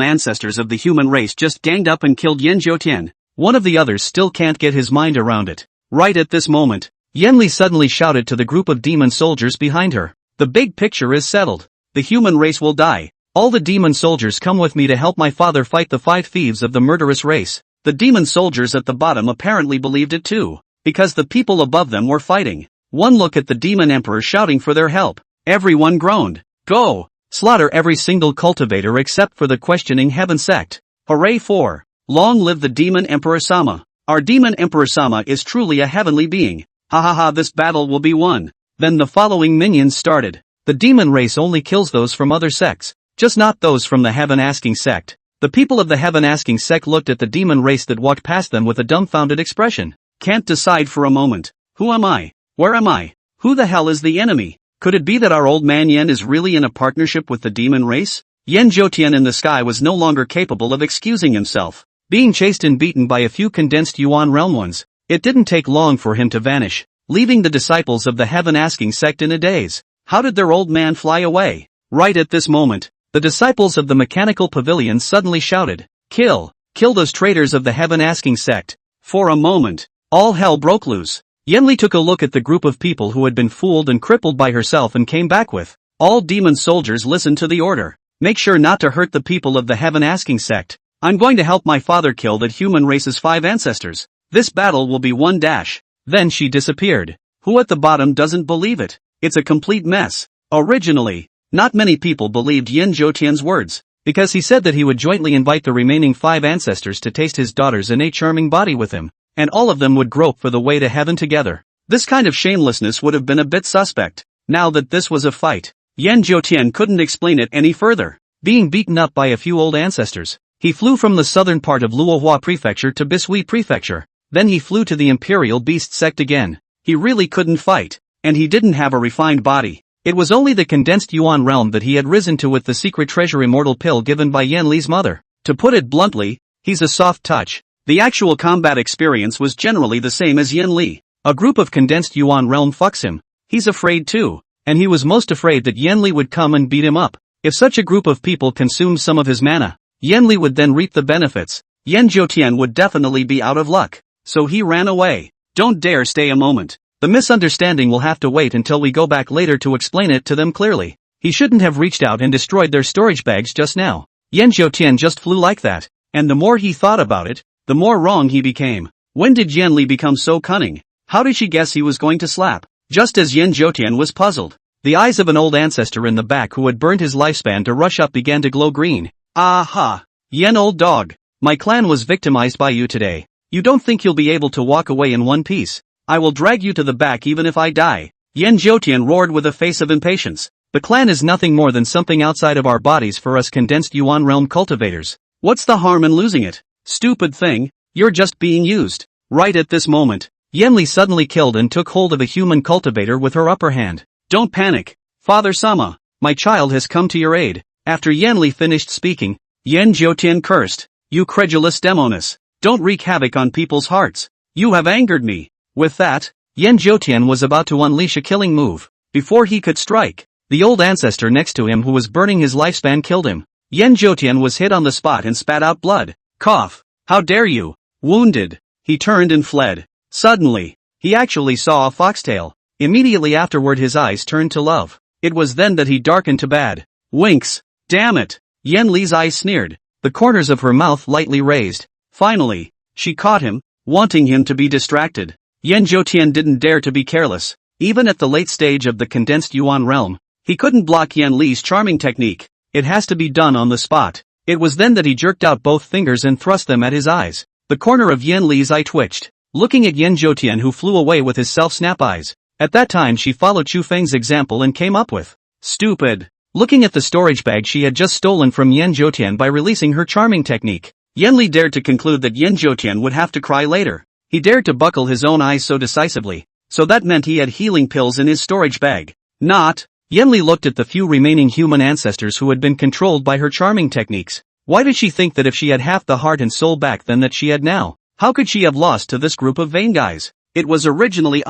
Speaker 1: ancestors of the human race just ganged up and killed Yan Zhoutian. One of the others still can't get his mind around it. Right at this moment, Yanli suddenly shouted to the group of demon soldiers behind her. The big picture is settled. The human race will die. All the demon soldiers come with me to help my father fight the 5 thieves of the murderous race. The demon soldiers at the bottom apparently believed it too, because the people above them were fighting. One look at the demon emperor shouting for their help. Everyone groaned. Go! Slaughter every single cultivator except for the questioning heaven sect. Hooray for! Long live the demon emperor Sama. Our demon emperor Sama is truly a heavenly being. Ha ha ha, this battle will be won. Then the following minions started. The demon race only kills those from other sects. Just not those from the heaven-asking sect. The people of the heaven-asking sect looked at the demon race that walked past them with a dumbfounded expression. Can't decide for a moment. Who am I? Where am I? Who the hell is the enemy? Could it be that our old man Yen is really in a partnership with the demon race? Yan Zhoutian in the sky was no longer capable of excusing himself. Being chased and beaten by a few condensed Yuan realm ones, it didn't take long for him to vanish, leaving the disciples of the heaven-asking sect in a daze. How did their old man fly away? Right at this moment, the disciples of the mechanical pavilion suddenly shouted, Kill! Kill those traitors of the heaven-asking sect. For a moment, all hell broke loose. Yanli took a look at the group of people who had been fooled and crippled by herself and came back with, all demon soldiers listen to the order. Make sure not to hurt the people of the heaven-asking sect. I'm going to help my father kill that human race's 5 ancestors. This battle will be one dash. Then she disappeared. Who at the bottom doesn't believe it? It's a complete mess. Originally, not many people believed Yan Zhoutian's words, because he said that he would jointly invite the remaining 5 ancestors to taste his daughter's innate charming body with him, and all of them would grope for the way to heaven together. This kind of shamelessness would have been a bit suspect. Now that this was a fight, Yan Zhoutian couldn't explain it any further. Being beaten up by a few old ancestors, he flew from the southern part of Luohua Prefecture to Bishui Prefecture. Then he flew to the Imperial Beast sect again. He really couldn't fight, and he didn't have a refined body. It was only the condensed Yuan realm that he had risen to with the secret treasure immortal pill given by Yan Li's mother. To put it bluntly, he's a soft touch. The actual combat experience was generally the same as Yan Li. A group of condensed Yuan realm fucks him. He's afraid too, and he was most afraid that Yan Li would come and beat him up. If such a group of people consumed some of his mana, Yan Li would then reap the benefits. Yan Zhoutian would definitely be out of luck. So he ran away. Don't dare stay a moment. The misunderstanding will have to wait until we go back later to explain it to them clearly. He shouldn't have reached out and destroyed their storage bags just now. Yan Zhoutian just flew like that. And the more he thought about it, the more wrong he became. When did Yan Li become so cunning? How did she guess he was going to slap? Just as Yan Zhoutian was puzzled, the eyes of an old ancestor in the back who had burned his lifespan to rush up began to glow green. Aha! Yan old dog. My clan was victimized by you today. You don't think you'll be able to walk away in one piece? I will drag you to the back even if I die. Yan Zhoutian roared with a face of impatience. The clan is nothing more than something outside of our bodies for us condensed Yuan realm cultivators. What's the harm in losing it? Stupid thing, you're just being used. Right at this moment, Yan Li suddenly killed and took hold of a human cultivator with her upper hand. Don't panic, Father Sama. My child has come to your aid. After Yan Li finished speaking, Yan Zhoutian cursed. You credulous demoness. Don't wreak havoc on people's hearts. You have angered me. With that, Yan Zhoutian was about to unleash a killing move. Before he could strike, the old ancestor next to him who was burning his lifespan killed him. Yan Zhoutian was hit on the spot and spat out blood. Cough. How dare you? Wounded. He turned and fled. Suddenly, he actually saw a foxtail. Immediately afterward his eyes turned to love. It was then that he darkened to bad. Winks. Damn it. Yan Li's eyes sneered. The corners of her mouth lightly raised. Finally, she caught him, wanting him to be distracted. Yan Zhoutian didn't dare to be careless. Even at the late stage of the condensed Yuan realm, he couldn't block Yan Li's charming technique. It has to be done on the spot. It was then that he jerked out both fingers and thrust them at his eyes. The corner of Yan Li's eye twitched, looking at Yan Zhoutian who flew away with his self-snap eyes. At that time she followed Chu Feng's example and came up with, stupid. Looking at the storage bag she had just stolen from Yan Zhoutian by releasing her charming technique, Yan Li dared to conclude that Yan Zhoutian would have to cry later. He dared to buckle his own eyes so decisively, so that meant he had healing pills in his storage bag. Not. Yan Li looked at the few remaining human ancestors who had been controlled by her charming techniques. Why did she think that if she had half the heart and soul back then that she had now? How could she have lost to this group of vain guys? It was originally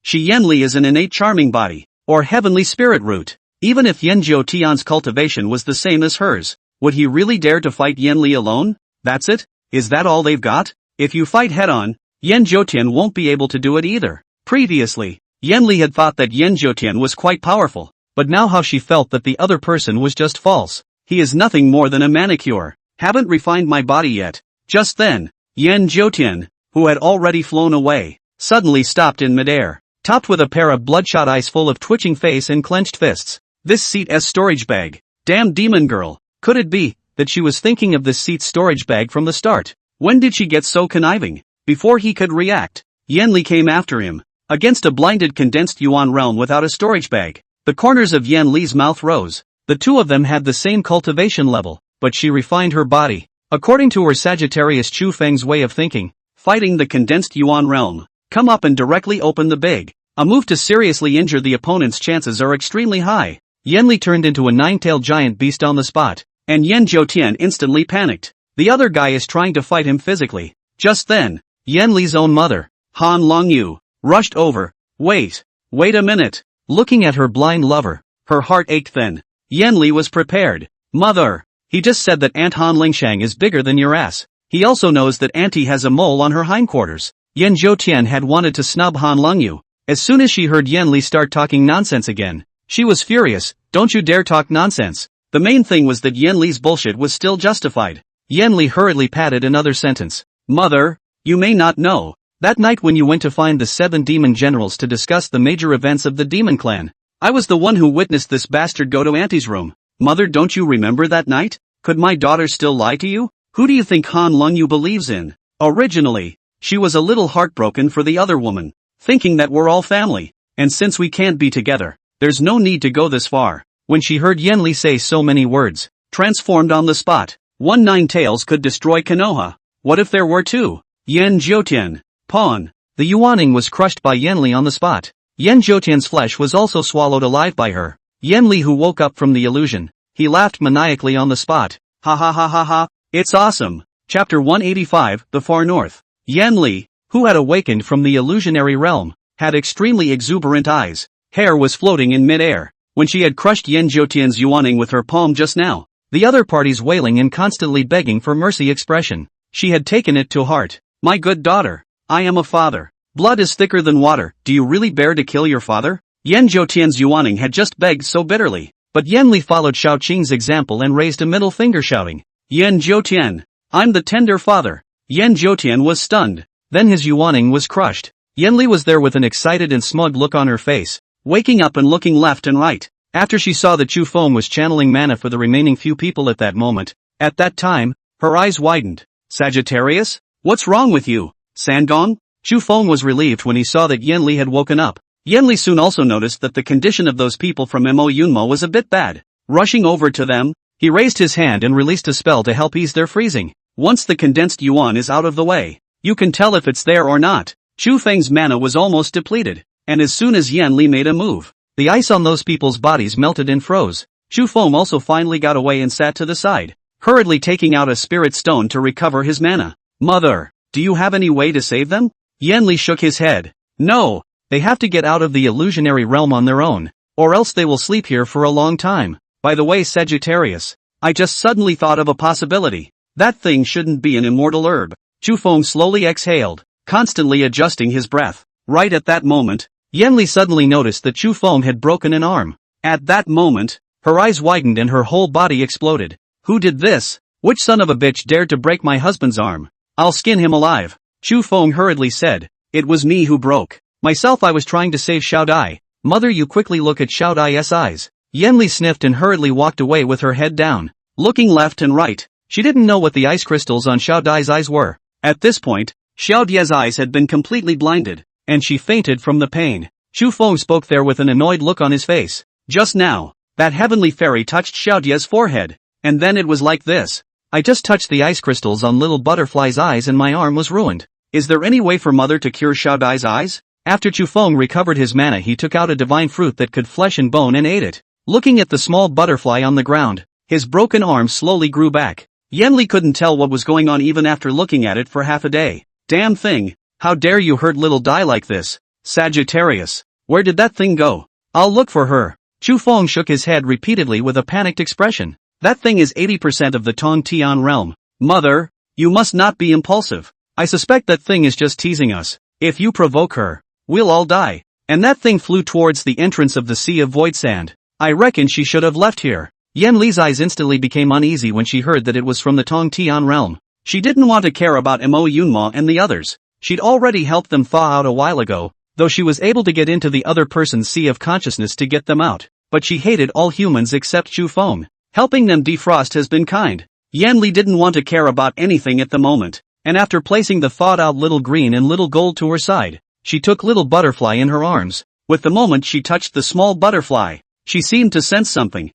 Speaker 1: she Yan Li is an innate charming body, or heavenly spirit root. Even if Yan Zhoutian's cultivation was the same as hers, would he really dare to fight Yan Li alone? That's it? Is that all they've got? If you fight head-on, Yan Zhoutian won't be able to do it either. Previously, Yan Li had thought that Yan Zhoutian was quite powerful, but now how she felt that the other person was just false. He is nothing more than a manicure. Haven't refined my body yet. Just then, Yan Zhoutian, who had already flown away, suddenly stopped in midair, topped with a pair of bloodshot eyes full of twitching face and clenched fists. This seat's storage bag. Damn demon girl. Could it be that she was thinking of this seat's storage bag from the start? When did she get so conniving? Before he could react, Yan Li came after him, against a blinded condensed Yuan realm without a storage bag. The corners of Yan Li's mouth rose. The two of them had the same cultivation level, but she refined her body. According to her Sagittarius Chu Feng's way of thinking, fighting the condensed Yuan realm, come up and directly open the big. A move to seriously injure the opponent's chances are extremely high. Yan Li turned into a nine-tailed giant beast on the spot, and Yan Zhoutian instantly panicked. The other guy is trying to fight him physically. Just then, Yan Li's own mother, Han Longyu, rushed over. Wait a minute. Looking at her blind lover, her heart ached then. Yan Li was prepared. Mother, he just said that Aunt Han Lingshang is bigger than your ass. He also knows that Auntie has a mole on her hindquarters. Yan Zhoutian had wanted to snub Han Longyu. As soon as she heard Yan Li start talking nonsense again, she was furious. Don't you dare talk nonsense. The main thing was that Yan Li's bullshit was still justified. Yan Li hurriedly patted another sentence. Mother, you may not know. That night when you went to find the 7 demon generals to discuss the major events of the demon clan, I was the one who witnessed this bastard go to Auntie's room. Mother, don't you remember that night? Could my daughter still lie to you? Who do you think Han Longyu believes in? Originally, she was a little heartbroken for the other woman, thinking that we're all family, and since we can't be together, there's no need to go this far. When she heard Yan Li say so many words, transformed on the spot. 9 tails could destroy Konoha. What if there were 2? Yan Zhoutian. Pawn. The Yuaning was crushed by Yan Li on the spot. Yan Zhoutian's flesh was also swallowed alive by her. Yan Li who woke up from the illusion. He laughed maniacally on the spot. Ha ha ha ha ha. It's awesome. Chapter 185, The Far North. Yan Li, who had awakened from the illusionary realm, had extremely exuberant eyes. Hair was floating in mid-air. When she had crushed Yan Zhoutian's Yuaning with her palm just now, the other party's wailing and constantly begging for mercy expression. She had taken it to heart. My good daughter, I am a father. Blood is thicker than water, do you really bear to kill your father? Yan Zhoutian's Yuaning had just begged so bitterly, but Yan Li followed Shao Qing's example and raised a middle finger shouting, Yan Zhoutian, I'm the tender father. Yan Zhoutian was stunned, then his Yuaning was crushed. Yan Li was there with an excited and smug look on her face, waking up and looking left and right. After she saw that Chu Feng was channeling mana for the remaining few people at that moment, at that time, her eyes widened. Sagittarius? What's wrong with you, Sangong? Chu Feng was relieved when he saw that Yan Li had woken up. Yan Li soon also noticed that the condition of those people from Mo Yunmo was a bit bad. Rushing over to them, he raised his hand and released a spell to help ease their freezing. Once the condensed yuan is out of the way, you can tell if it's there or not. Chu Feng's mana was almost depleted, and as soon as Yan Li made a move, the ice on those people's bodies melted and froze. Chu Feng also finally got away and sat to the side, hurriedly taking out a spirit stone to recover his mana. Mother, do you have any way to save them? Yan Li shook his head. No, they have to get out of the illusionary realm on their own, or else they will sleep here for a long time. By the way, Sagittarius, I just suddenly thought of a possibility. That thing shouldn't be an immortal herb. Chu Feng slowly exhaled, constantly adjusting his breath. Right at that moment, Yan Li suddenly noticed that Chu Feng had broken an arm. At that moment, her eyes widened and her whole body exploded. Who did this? Which son of a bitch dared to break my husband's arm? I'll skin him alive. Chu Feng hurriedly said, it was me who broke. Myself, I was trying to save Xiao Dai. Mother, you quickly look at Xiao Dai's eyes. Yan Li sniffed and hurriedly walked away with her head down, looking left and right. She didn't know what the ice crystals on Xiao Dai's eyes were. At this point, Xiao Dai's eyes had been completely blinded, and she fainted from the pain. Chu Feng spoke there with an annoyed look on his face. Just now, that heavenly fairy touched Xiao Dai's forehead, and then it was like this. I just touched the ice crystals on little butterfly's eyes and my arm was ruined. Is there any way for mother to cure Xiao Dai's eyes? After Chu Feng recovered his mana, he took out a divine fruit that could flesh and bone and ate it. Looking at the small butterfly on the ground, his broken arm slowly grew back. Yan Li couldn't tell what was going on even after looking at it for half a day. Damn thing, how dare you hurt little Dai like this? Sagittarius, where did that thing go? I'll look for her. Chu Feng shook his head repeatedly with a panicked expression. That thing is 80% of the Tong Tian realm. Mother, you must not be impulsive. I suspect that thing is just teasing us. If you provoke her, we'll all die. And that thing flew towards the entrance of the Sea of Void Sand. I reckon she should have left here. Yan Li's eyes instantly became uneasy when she heard that it was from the Tong Tian realm. She didn't want to care about Mo Yunma and the others. She'd already helped them thaw out a while ago, though she was able to get into the other person's sea of consciousness to get them out. But she hated all humans except Chu Feng. Helping them defrost has been kind. Yan Li didn't want to care about anything at the moment, and after placing the thawed-out little green and little gold to her side, she took little butterfly in her arms. With the moment she touched the small butterfly, she seemed to sense something.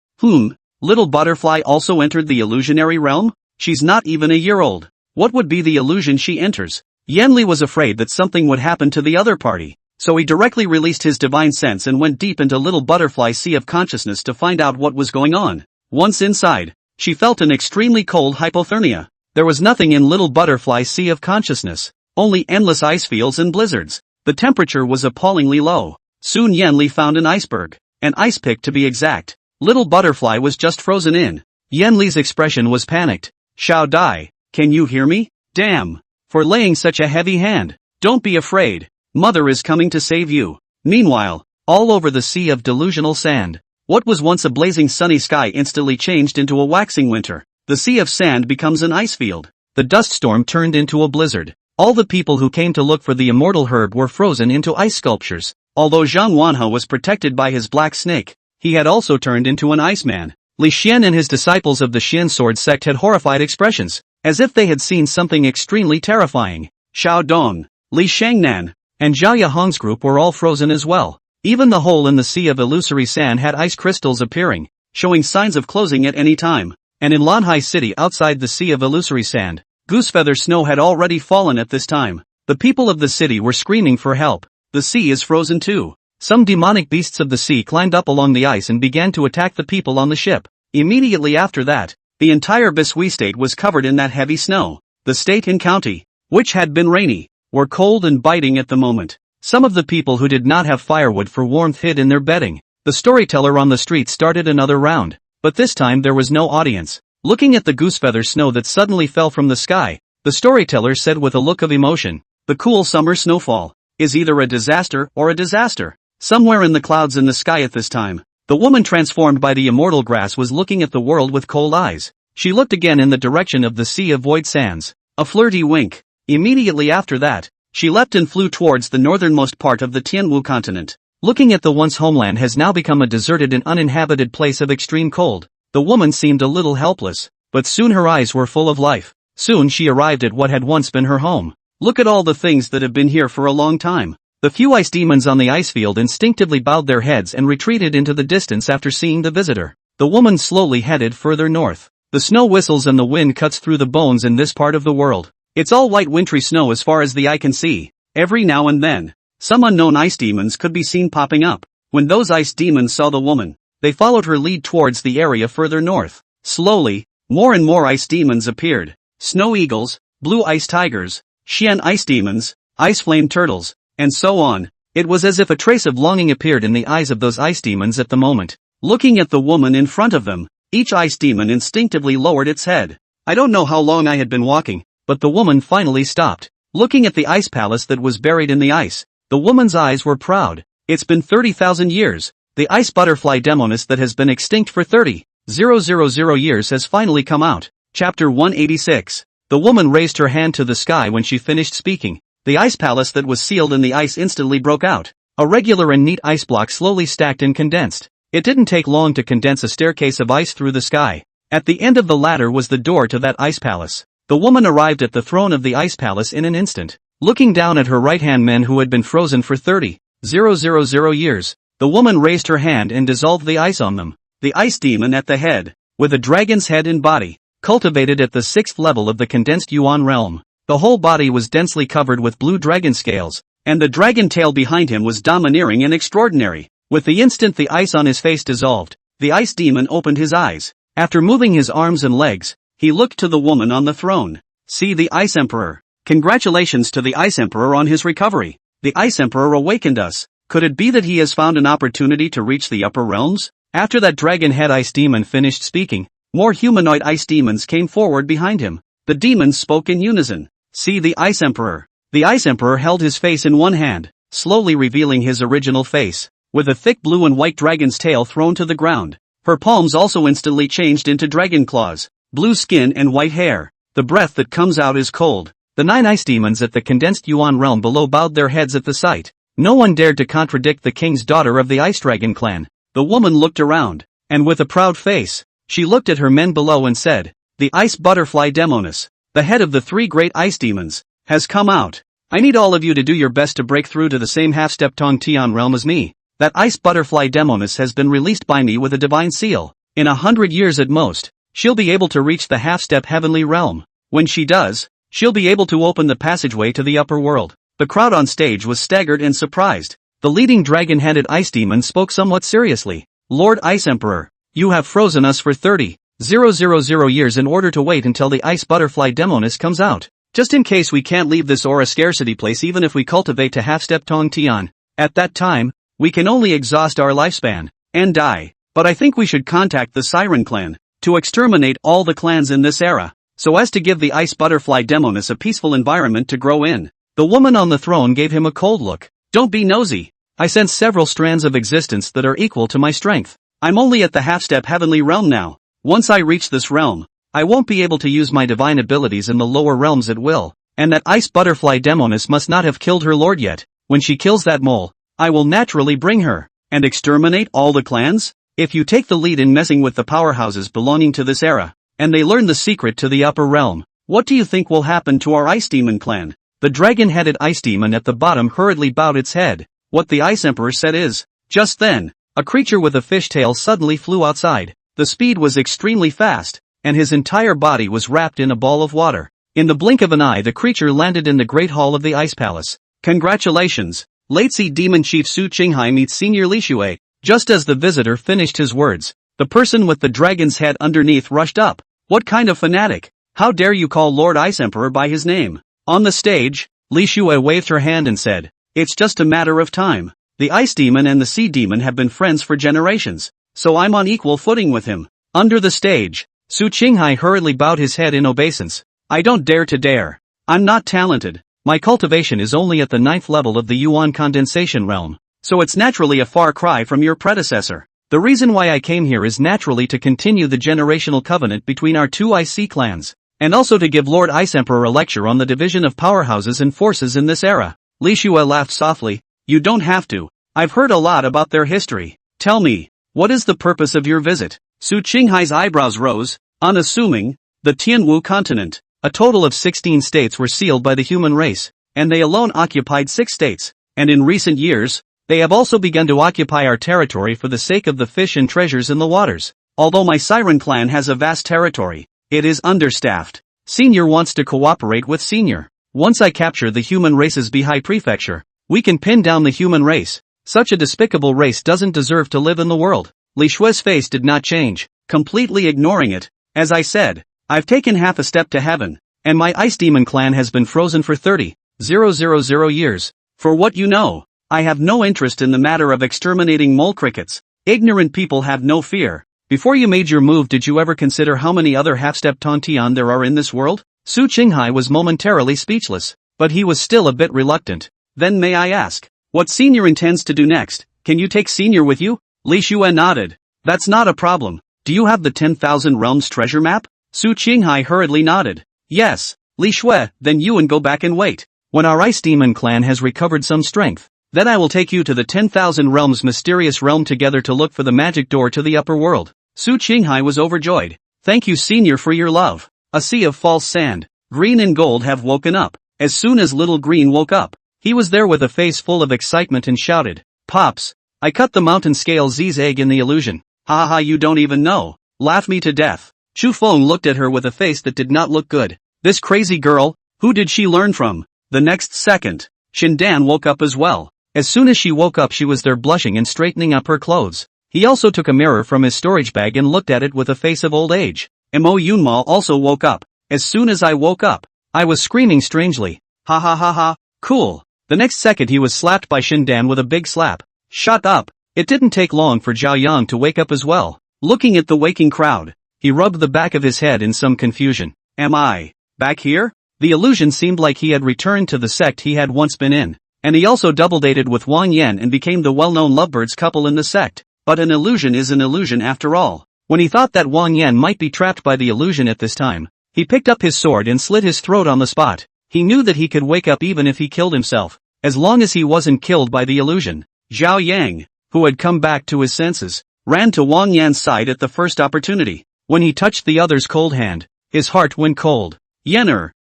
Speaker 1: Little butterfly also entered the illusionary realm? She's not even a year old. What would be the illusion she enters? Yan Li was afraid that something would happen to the other party, so he directly released his divine sense and went deep into little butterfly's sea of consciousness to find out what was going on. Once inside, she felt an extremely cold hypothermia. There was nothing in little butterfly's sea of consciousness, only endless ice fields and blizzards. The temperature was appallingly low. Soon Yan Li found an iceberg, an ice pick to be exact. Little butterfly was just frozen in. Yan Li's expression was panicked. Xiao Dai, can you hear me? Damn, for laying such a heavy hand. Don't be afraid. Mother is coming to save you. Meanwhile, all over the sea of delusional sand, what was once a blazing sunny sky instantly changed into a waxing winter. The sea of sand becomes an ice field. The dust storm turned into a blizzard. All the people who came to look for the immortal herb were frozen into ice sculptures. Although Zhang Wanhe was protected by his black snake, he had also turned into an iceman. Li Xian and his disciples of the Xian sword sect had horrified expressions, as if they had seen something extremely terrifying. Xiao Dong, Li Shangnan, and Jia Yahong's group were all frozen as well. Even the hole in the sea of illusory sand had ice crystals appearing, showing signs of closing at any time. And in Lanhai City outside the sea of illusory sand, goosefeather snow had already fallen at this time. The people of the city were screaming for help. The sea is frozen too. Some demonic beasts of the sea climbed up along the ice and began to attack the people on the ship. Immediately after that, the entire Bishui state was covered in that heavy snow. The state and county, which had been rainy, were cold and biting at the moment. Some of the people who did not have firewood for warmth hid in their bedding. The storyteller on the street started another round, but this time there was no audience. Looking at the goosefeather snow that suddenly fell from the sky, the storyteller said with a look of emotion, "The cool summer snowfall is either a disaster or a disaster. Somewhere in the clouds in the sky at this time, the woman transformed by the immortal grass was looking at the world with cold eyes. She looked again in the direction of the sea of void sands. A flirty wink. Immediately after that, she leapt and flew towards the northernmost part of the Tianwu continent. Looking at the once homeland has now become a deserted and uninhabited place of extreme cold. The woman seemed a little helpless, but soon her eyes were full of life. Soon she arrived at what had once been her home. Look at all the things that have been here for a long time." The few ice demons on the ice field instinctively bowed their heads and retreated into the distance after seeing the visitor. The woman slowly headed further north. The snow whistles and the wind cuts through the bones in this part of the world. It's all white wintry snow as far as the eye can see. Every now and then, some unknown ice demons could be seen popping up. When those ice demons saw the woman, they followed her lead towards the area further north. Slowly, more and more ice demons appeared. Snow eagles, blue ice tigers, Xian ice demons, ice flame turtles, and so on. It was as if a trace of longing appeared in the eyes of those ice demons at the moment. Looking at the woman in front of them, each ice demon instinctively lowered its head. I don't know how long I had been walking, but the woman finally stopped. Looking at the ice palace that was buried in the ice, the woman's eyes were proud. It's been 30,000 years. The ice butterfly demoness that has been extinct for 30,000 years has finally come out. Chapter 186. The woman raised her hand to the sky when she finished speaking. The ice palace that was sealed in the ice instantly broke out. A regular and neat ice block slowly stacked and condensed. It didn't take long to condense a staircase of ice through the sky. At the end of the ladder was the door to that ice palace. The woman arrived at the throne of the ice palace in an instant. Looking down at her right-hand men who had been frozen for 30,000 years, the woman raised her hand and dissolved the ice on them. The ice demon at the head, with a dragon's head and body, cultivated at the 6th level of the condensed Yuan realm. The whole body was densely covered with blue dragon scales, and the dragon tail behind him was domineering and extraordinary. With the instant the ice on his face dissolved, the ice demon opened his eyes. After moving his arms and legs, he looked to the woman on the throne. "See the Ice Emperor. Congratulations to the Ice Emperor on his recovery. The Ice Emperor awakened us. Could it be that he has found an opportunity to reach the upper realms?" After that dragon head ice demon finished speaking, more humanoid ice demons came forward behind him. The demons spoke in unison. "See the Ice Emperor." The Ice Emperor held his face in one hand, slowly revealing his original face, with a thick blue and white dragon's tail thrown to the ground. Her palms also instantly changed into dragon claws, blue skin and white hair. The breath that comes out is cold. The 9 ice demons at the condensed Yuan realm below bowed their heads at the sight. No one dared to contradict the king's daughter of the Ice Dragon clan. The woman looked around, and with a proud face, she looked at her men below and said, "The ice butterfly demoness, the head of the 3 great ice demons, has come out. I need all of you to do your best to break through to the same half-step Tong Tian realm as me. That ice butterfly demoness has been released by me with a divine seal. In 100 years at most, she'll be able to reach the half-step heavenly realm. When she does, she'll be able to open the passageway to the upper world." The crowd on stage was staggered and surprised. The leading dragon-headed ice demon spoke somewhat seriously. "Lord Ice Emperor, you have frozen us for 30,000 years in order to wait until the ice butterfly demoness comes out. Just in case we can't leave this aura scarcity place even if we cultivate to half-step Tong Tian. At that time, we can only exhaust our lifespan and die. But I think we should contact the Siren clan to exterminate all the clans in this era, so as to give the ice butterfly demoness a peaceful environment to grow in." The woman on the throne gave him a cold look. "Don't be nosy. I sense several strands of existence that are equal to my strength. I'm only at the half-step heavenly realm now. Once I reach this realm, I won't be able to use my divine abilities in the lower realms at will, and that ice butterfly demoness must not have killed her lord yet. When she kills that mole, I will naturally bring her and exterminate all the clans. If you take the lead in messing with the powerhouses belonging to this era, and they learn the secret to the upper realm, what do you think will happen to our ice demon clan?" The dragon-headed ice demon at the bottom hurriedly bowed its head. What the Ice Emperor said is. Just then, a creature with a fish tail suddenly flew outside. The speed was extremely fast, and his entire body was wrapped in a ball of water. In the blink of an eye the creature landed in the Great Hall of the Ice Palace. "Congratulations, Late Sea Demon Chief Su Qinghai meets Senior Li Shui." Just as the visitor finished his words, the person with the dragon's head underneath rushed up. "What kind of fanatic? How dare you call Lord Ice Emperor by his name?" On the stage, Li Shui waved her hand and said, "It's just a matter of time. The Ice Demon and the Sea Demon have been friends for generations, so I'm on equal footing with him." Under the stage, Su Qinghai hurriedly bowed his head in obeisance. I don't dare to dare. I'm not talented. My cultivation is only at the 9th level of the Yuan condensation realm, so it's naturally a far cry from your predecessor. The reason why I came here is naturally to continue the generational covenant between our two IC clans, and also to give Lord Ice Emperor a lecture on the division of powerhouses and forces in this era. Li Shue laughed softly. You don't have to. I've heard a lot about their history. Tell me, what is the purpose of your visit? Su Qinghai's eyebrows rose. Unassuming, the Tianwu continent. A total of 16 states were sealed by the human race, and they alone occupied 6 states, and in recent years, they have also begun to occupy our territory for the sake of the fish and treasures in the waters. Although my Siren clan has a vast territory, it is understaffed. Senior wants to cooperate with Senior. Once I capture the human race's Bihai prefecture, we can pin down the human race. Such a despicable race doesn't deserve to live in the world. Li Shue's face did not change, completely ignoring it. As I said, I've taken half a step to heaven, and my Ice Demon clan has been frozen for 30,000 years. For what you know, I have no interest in the matter of exterminating mole crickets. Ignorant people have no fear. Before you made your move, did you ever consider how many other half-step Tontian there are in this world? Su Qinghai was momentarily speechless, but he was still a bit reluctant. Then may I ask, what Senior intends to do next? Can you take Senior with you? Li Shue nodded. That's not a problem. Do you have the 10,000 Realms treasure map? Su Qinghai hurriedly nodded. Yes, Li Shue, then you and go back and wait. When our Ice Demon clan has recovered some strength, then I will take you to the 10,000 Realms mysterious realm together to look for the magic door to the upper world. Su Qinghai was overjoyed. Thank you Senior for your love. A sea of false sand, green and gold have woken up. As soon as Little Green woke up, he was there with a face full of excitement and shouted, Pops, I cut the mountain scale Z's egg in the illusion. Ha ha, you don't even know. Laugh me to death. Chu Feng looked at her with a face that did not look good. This crazy girl, who did she learn from? The next second, Shindan woke up as well. As soon as she woke up she was there blushing and straightening up her clothes. He also took a mirror from his storage bag and looked at it with a face of old age. Mo Yunma also woke up. As soon as I woke up, I was screaming strangely. Ha ha ha ha, cool. The next second he was slapped by Shindan with a big slap. Shut up. It didn't take long for Zhao Yang to wake up as well. Looking at the waking crowd, he rubbed the back of his head in some confusion. Am I back here? The illusion seemed like he had returned to the sect he had once been in, and he also double dated with Wang Yan and became the well-known lovebirds couple in the sect. But an illusion is an illusion after all. When he thought that Wang Yan might be trapped by the illusion at this time, he picked up his sword and slit his throat on the spot. He knew that he could wake up even if he killed himself, as long as he wasn't killed by the illusion. Zhao Yang, who had come back to his senses, ran to Wang Yan's side at the first opportunity. When he touched the other's cold hand, his heart went cold. Yenner,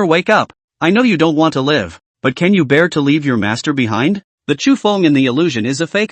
Speaker 1: wake up. I know you don't want to live, but can you bear to leave your master behind? The Chu Feng in the illusion is a fake.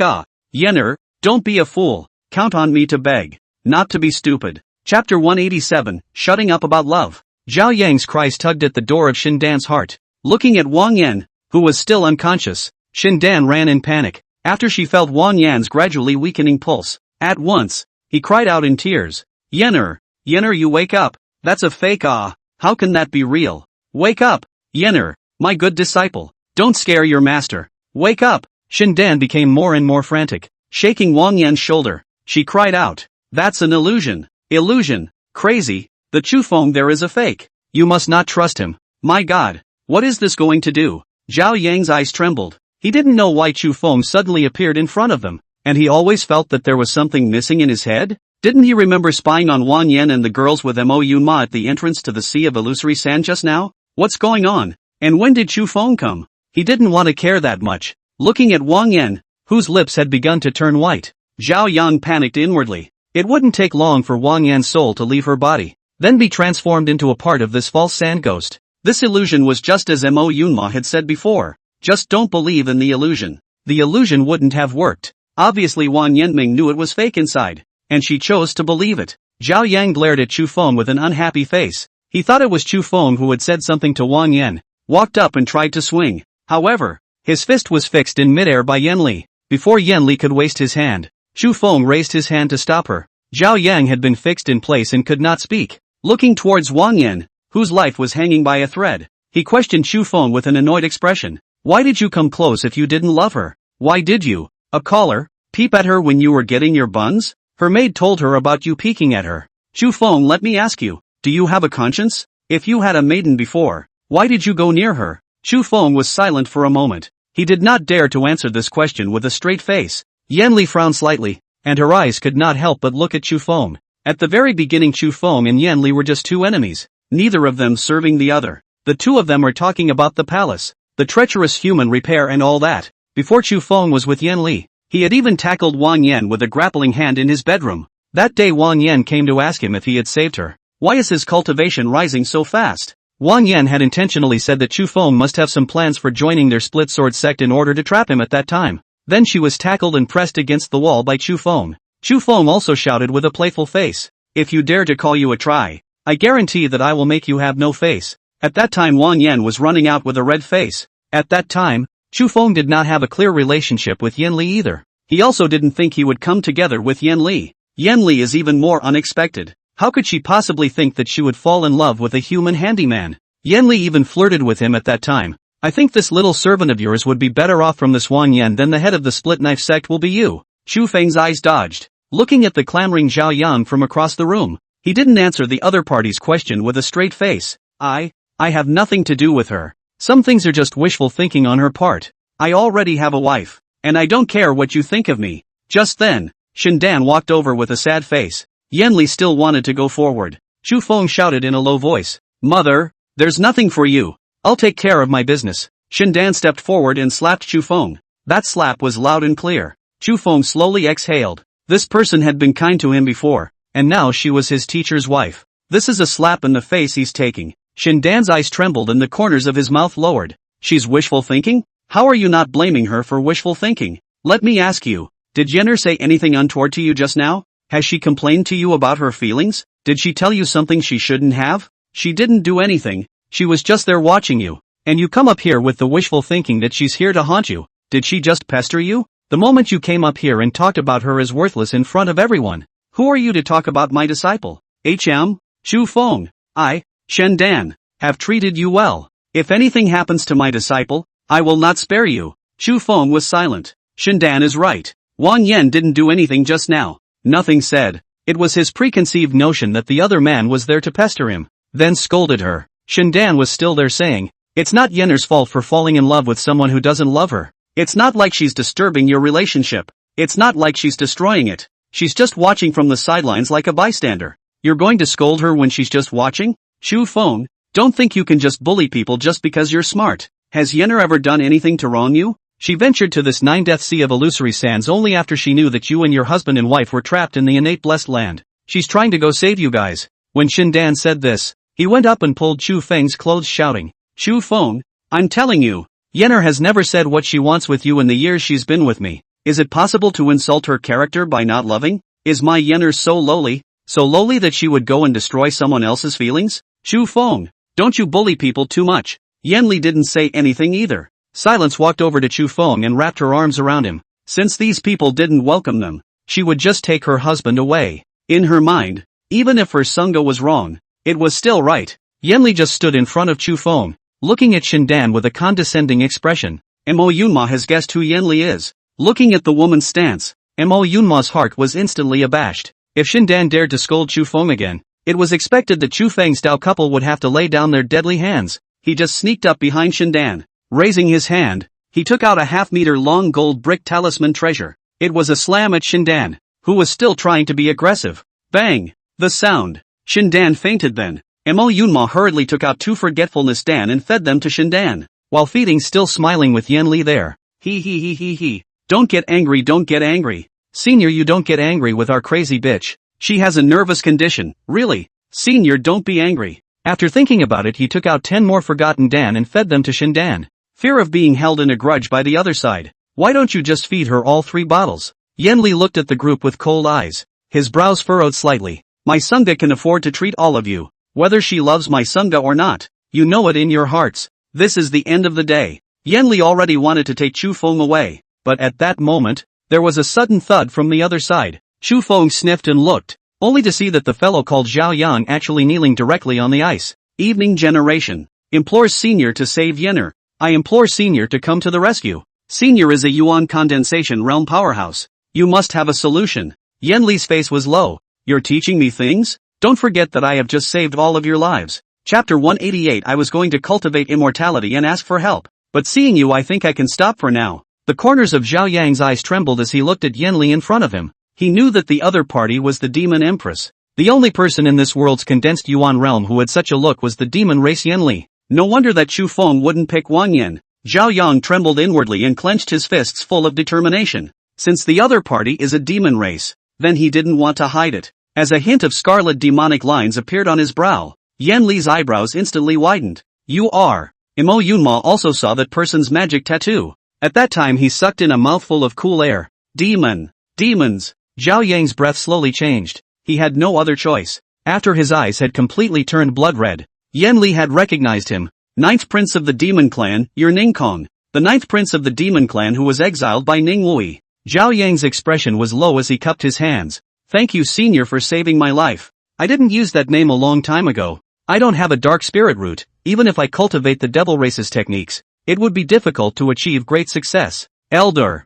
Speaker 1: Yenner, don't be a fool. Count on me to beg, not to be stupid. Chapter 187, Shutting Up About Love. Zhao Yang's cries tugged at the door of Shindan's heart. Looking at Wang Yan, who was still unconscious, Shindan ran in panic. After she felt Wang Yan's gradually weakening pulse, at once, he cried out in tears. Yenner, you wake up. That's a fake. How can that be real? Wake up, Yenner, my good disciple. Don't scare your master. Wake up. Shindan became more and more frantic. Shaking Wang Yan's shoulder, she cried out. That's an illusion. Illusion. Crazy. The Chu Feng there is a fake. You must not trust him. My God. What is this going to do? Zhao Yang's eyes trembled. He didn't know why Chu Feng suddenly appeared in front of them, and he always felt that there was something missing in his head. Didn't he remember spying on Wang Yan and the girls with Mo Yunma at the entrance to the Sea of Illusory Sand just now? What's going on? And when did Chu Feng come? He didn't want to care that much. Looking at Wang Yan, whose lips had begun to turn white, Zhao Yang panicked inwardly. It wouldn't take long for Wang Yan's soul to leave her body, then be transformed into a part of this false sand ghost. This illusion was just as Mo Yunma had said before. Just don't believe in the illusion. The illusion wouldn't have worked. Obviously Wang Yanming knew it was fake inside, and she chose to believe it. Zhao Yang glared at Chu Feng with an unhappy face. He thought it was Chu Feng who had said something to Wang Yan, walked up and tried to swing. However, his fist was fixed in midair by Yan Li. Before Yan Li could waste his hand, Chu Feng raised his hand to stop her. Zhao Yang had been fixed in place and could not speak. Looking towards Wang Yan, whose life was hanging by a thread, he questioned Chu Feng with an annoyed expression. Why did you come close if you didn't love her? Why did you, a caller, peep at her when you were getting your buns? Her maid told her about you peeking at her. Chu Feng, let me ask you, do you have a conscience? If you had a maiden before, why did you go near her? Chu Feng was silent for a moment. He did not dare to answer this question with a straight face. Yanli frowned slightly, and her eyes could not help but look at Chu Feng. At the very beginning, Chu Feng and Yanli were just two enemies, neither of them serving the other. The two of them were talking about the palace, the treacherous human repair and all that. Before Chu Feng was with Yanli, he had even tackled Wang Yan with a grappling hand in his bedroom. That day Wang Yan came to ask him if he had saved her. Why is his cultivation rising so fast? Wang Yan had intentionally said that Chu Feng must have some plans for joining their split sword sect in order to trap him at that time. Then she was tackled and pressed against the wall by Chu Feng. Chu Feng also shouted with a playful face, "If you dare to call you a try, I guarantee that I will make you have no face." At that time Wang Yan was running out with a red face. At that time, Chu Feng did not have a clear relationship with Yanli either. He also didn't think he would come together with Yanli. Yanli is even more unexpected. How could she possibly think that she would fall in love with a human handyman? Yanli even flirted with him at that time. "I think this little servant of yours would be better off from this Wang Yan than the head of the split knife sect will be you." Chu Feng's eyes dodged, looking at the clamoring Zhao Yang from across the room. He didn't answer the other party's question with a straight face. I have nothing to do with her. Some things are just wishful thinking on her part. I already have a wife, and I don't care what you think of me." Just then, Shindan walked over with a sad face. Yanli still wanted to go forward. Chu Feng shouted in a low voice, "Mother, there's nothing for you. I'll take care of my business." Shindan stepped forward and slapped Chu Feng. That slap was loud and clear. Chu Feng slowly exhaled. This person had been kind to him before, and now she was his teacher's wife. This is a slap in the face he's taking. Shindan's eyes trembled and the corners of his mouth lowered. She's wishful thinking? How are you not blaming her for wishful thinking? Let me ask you, did Yenner say anything untoward to you just now? Has she complained to you about her feelings? Did she tell you something she shouldn't have? She didn't do anything. She was just there watching you. And you come up here with the wishful thinking that she's here to haunt you. Did she just pester you? The moment you came up here and talked about her as worthless in front of everyone. Who are you to talk about my disciple? Chu Feng, I, Shendan, have treated you well. If anything happens to my disciple, I will not spare you. Chu Feng was silent. Shendan is right. Wang Yan didn't do anything just now. Nothing said. It was his preconceived notion that the other man was there to pester him. Then scolded her. Shendan was still there saying, "It's not Yenner's fault for falling in love with someone who doesn't love her. It's not like she's disturbing your relationship. It's not like she's destroying it. She's just watching from the sidelines like a bystander. You're going to scold her when she's just watching? Chu Feng, don't think you can just bully people just because you're smart. Has Yenner ever done anything to wrong you? She ventured to this nine-death sea of illusory sands only after she knew that you and your husband and wife were trapped in the innate blessed land. She's trying to go save you guys." When Shindan said this, he went up and pulled Chu Feng's clothes shouting, "Chu Feng, I'm telling you, Yenner has never said what she wants with you in the years she's been with me. Is it possible to insult her character by not loving? Is my Yenner so lowly that she would go and destroy someone else's feelings? Chu Feng, don't you bully people too much." Yanli didn't say anything either. Silence walked over to Chu Feng and wrapped her arms around him. Since these people didn't welcome them, she would just take her husband away. In her mind, even if her Sangha was wrong, it was still right. Yanli just stood in front of Chu Feng, looking at Shindan with a condescending expression. Mo Yunma has guessed who Yanli is. Looking at the woman's stance, Mo Yunma's heart was instantly abashed. If Shindan dared to scold Chu Feng again, it was expected that Chu Feng's Dao couple would have to lay down their deadly hands. He just sneaked up behind Shindan. Raising his hand, he took out a half-meter long gold brick talisman treasure. It was a slam at Shindan, who was still trying to be aggressive. Bang! The sound. Shindan fainted then. Mo Yunma hurriedly took out 2 forgetfulness Dan and fed them to Shindan, while feeding still smiling with Yanli there. He. Don't get angry. Senior, you don't get angry with our crazy bitch. She has a nervous condition, really. Senior, don't be angry. After thinking about it, he took out 10 more forgotten Dan and fed them to Shindan. Fear of being held in a grudge by the other side. Why don't you just feed her all 3 bottles? Yanli looked at the group with cold eyes. His brows furrowed slightly. My Sangha can afford to treat all of you. Whether she loves my Sangha or not, you know it in your hearts. This is the end of the day. Yanli already wanted to take Chu Feng away, but at that moment, there was a sudden thud from the other side. Chu Feng sniffed and looked, only to see that the fellow called Zhao Yang actually kneeling directly on the ice. Evening generation. Implores Senior to save Yenner. I implore Senior to come to the rescue. Senior is a Yuan condensation realm powerhouse. You must have a solution. Yanli's face was low. You're teaching me things? Don't forget that I have just saved all of your lives. Chapter 188. I was going to cultivate immortality and ask for help, but seeing you I think I can stop for now. The corners of Zhao Yang's eyes trembled as he looked at Yanli in front of him. He knew that the other party was the demon empress. The only person in this world's condensed Yuan realm who had such a look was the demon race Yanli. No wonder that Chu Feng wouldn't pick Wang Yan. Zhao Yang trembled inwardly and clenched his fists full of determination. Since the other party is a demon race, then he didn't want to hide it. As a hint of scarlet demonic lines appeared on his brow, Yanli's eyebrows instantly widened. You are. Imo Yunma also saw that person's magic tattoo. At that time he sucked in a mouthful of cool air. Demon. Demons. Zhao Yang's breath slowly changed. He had no other choice. After his eyes had completely turned blood red, Yanli had recognized him. Ninth prince of the demon clan, you're Ning Kong. The ninth prince of the demon clan who was exiled by Ning Wui. Zhao Yang's expression was low as he cupped his hands. Thank you senior for saving my life. I didn't use that name a long time ago. I don't have a dark spirit root. Even if I cultivate the devil race's techniques, it would be difficult to achieve great success. Elder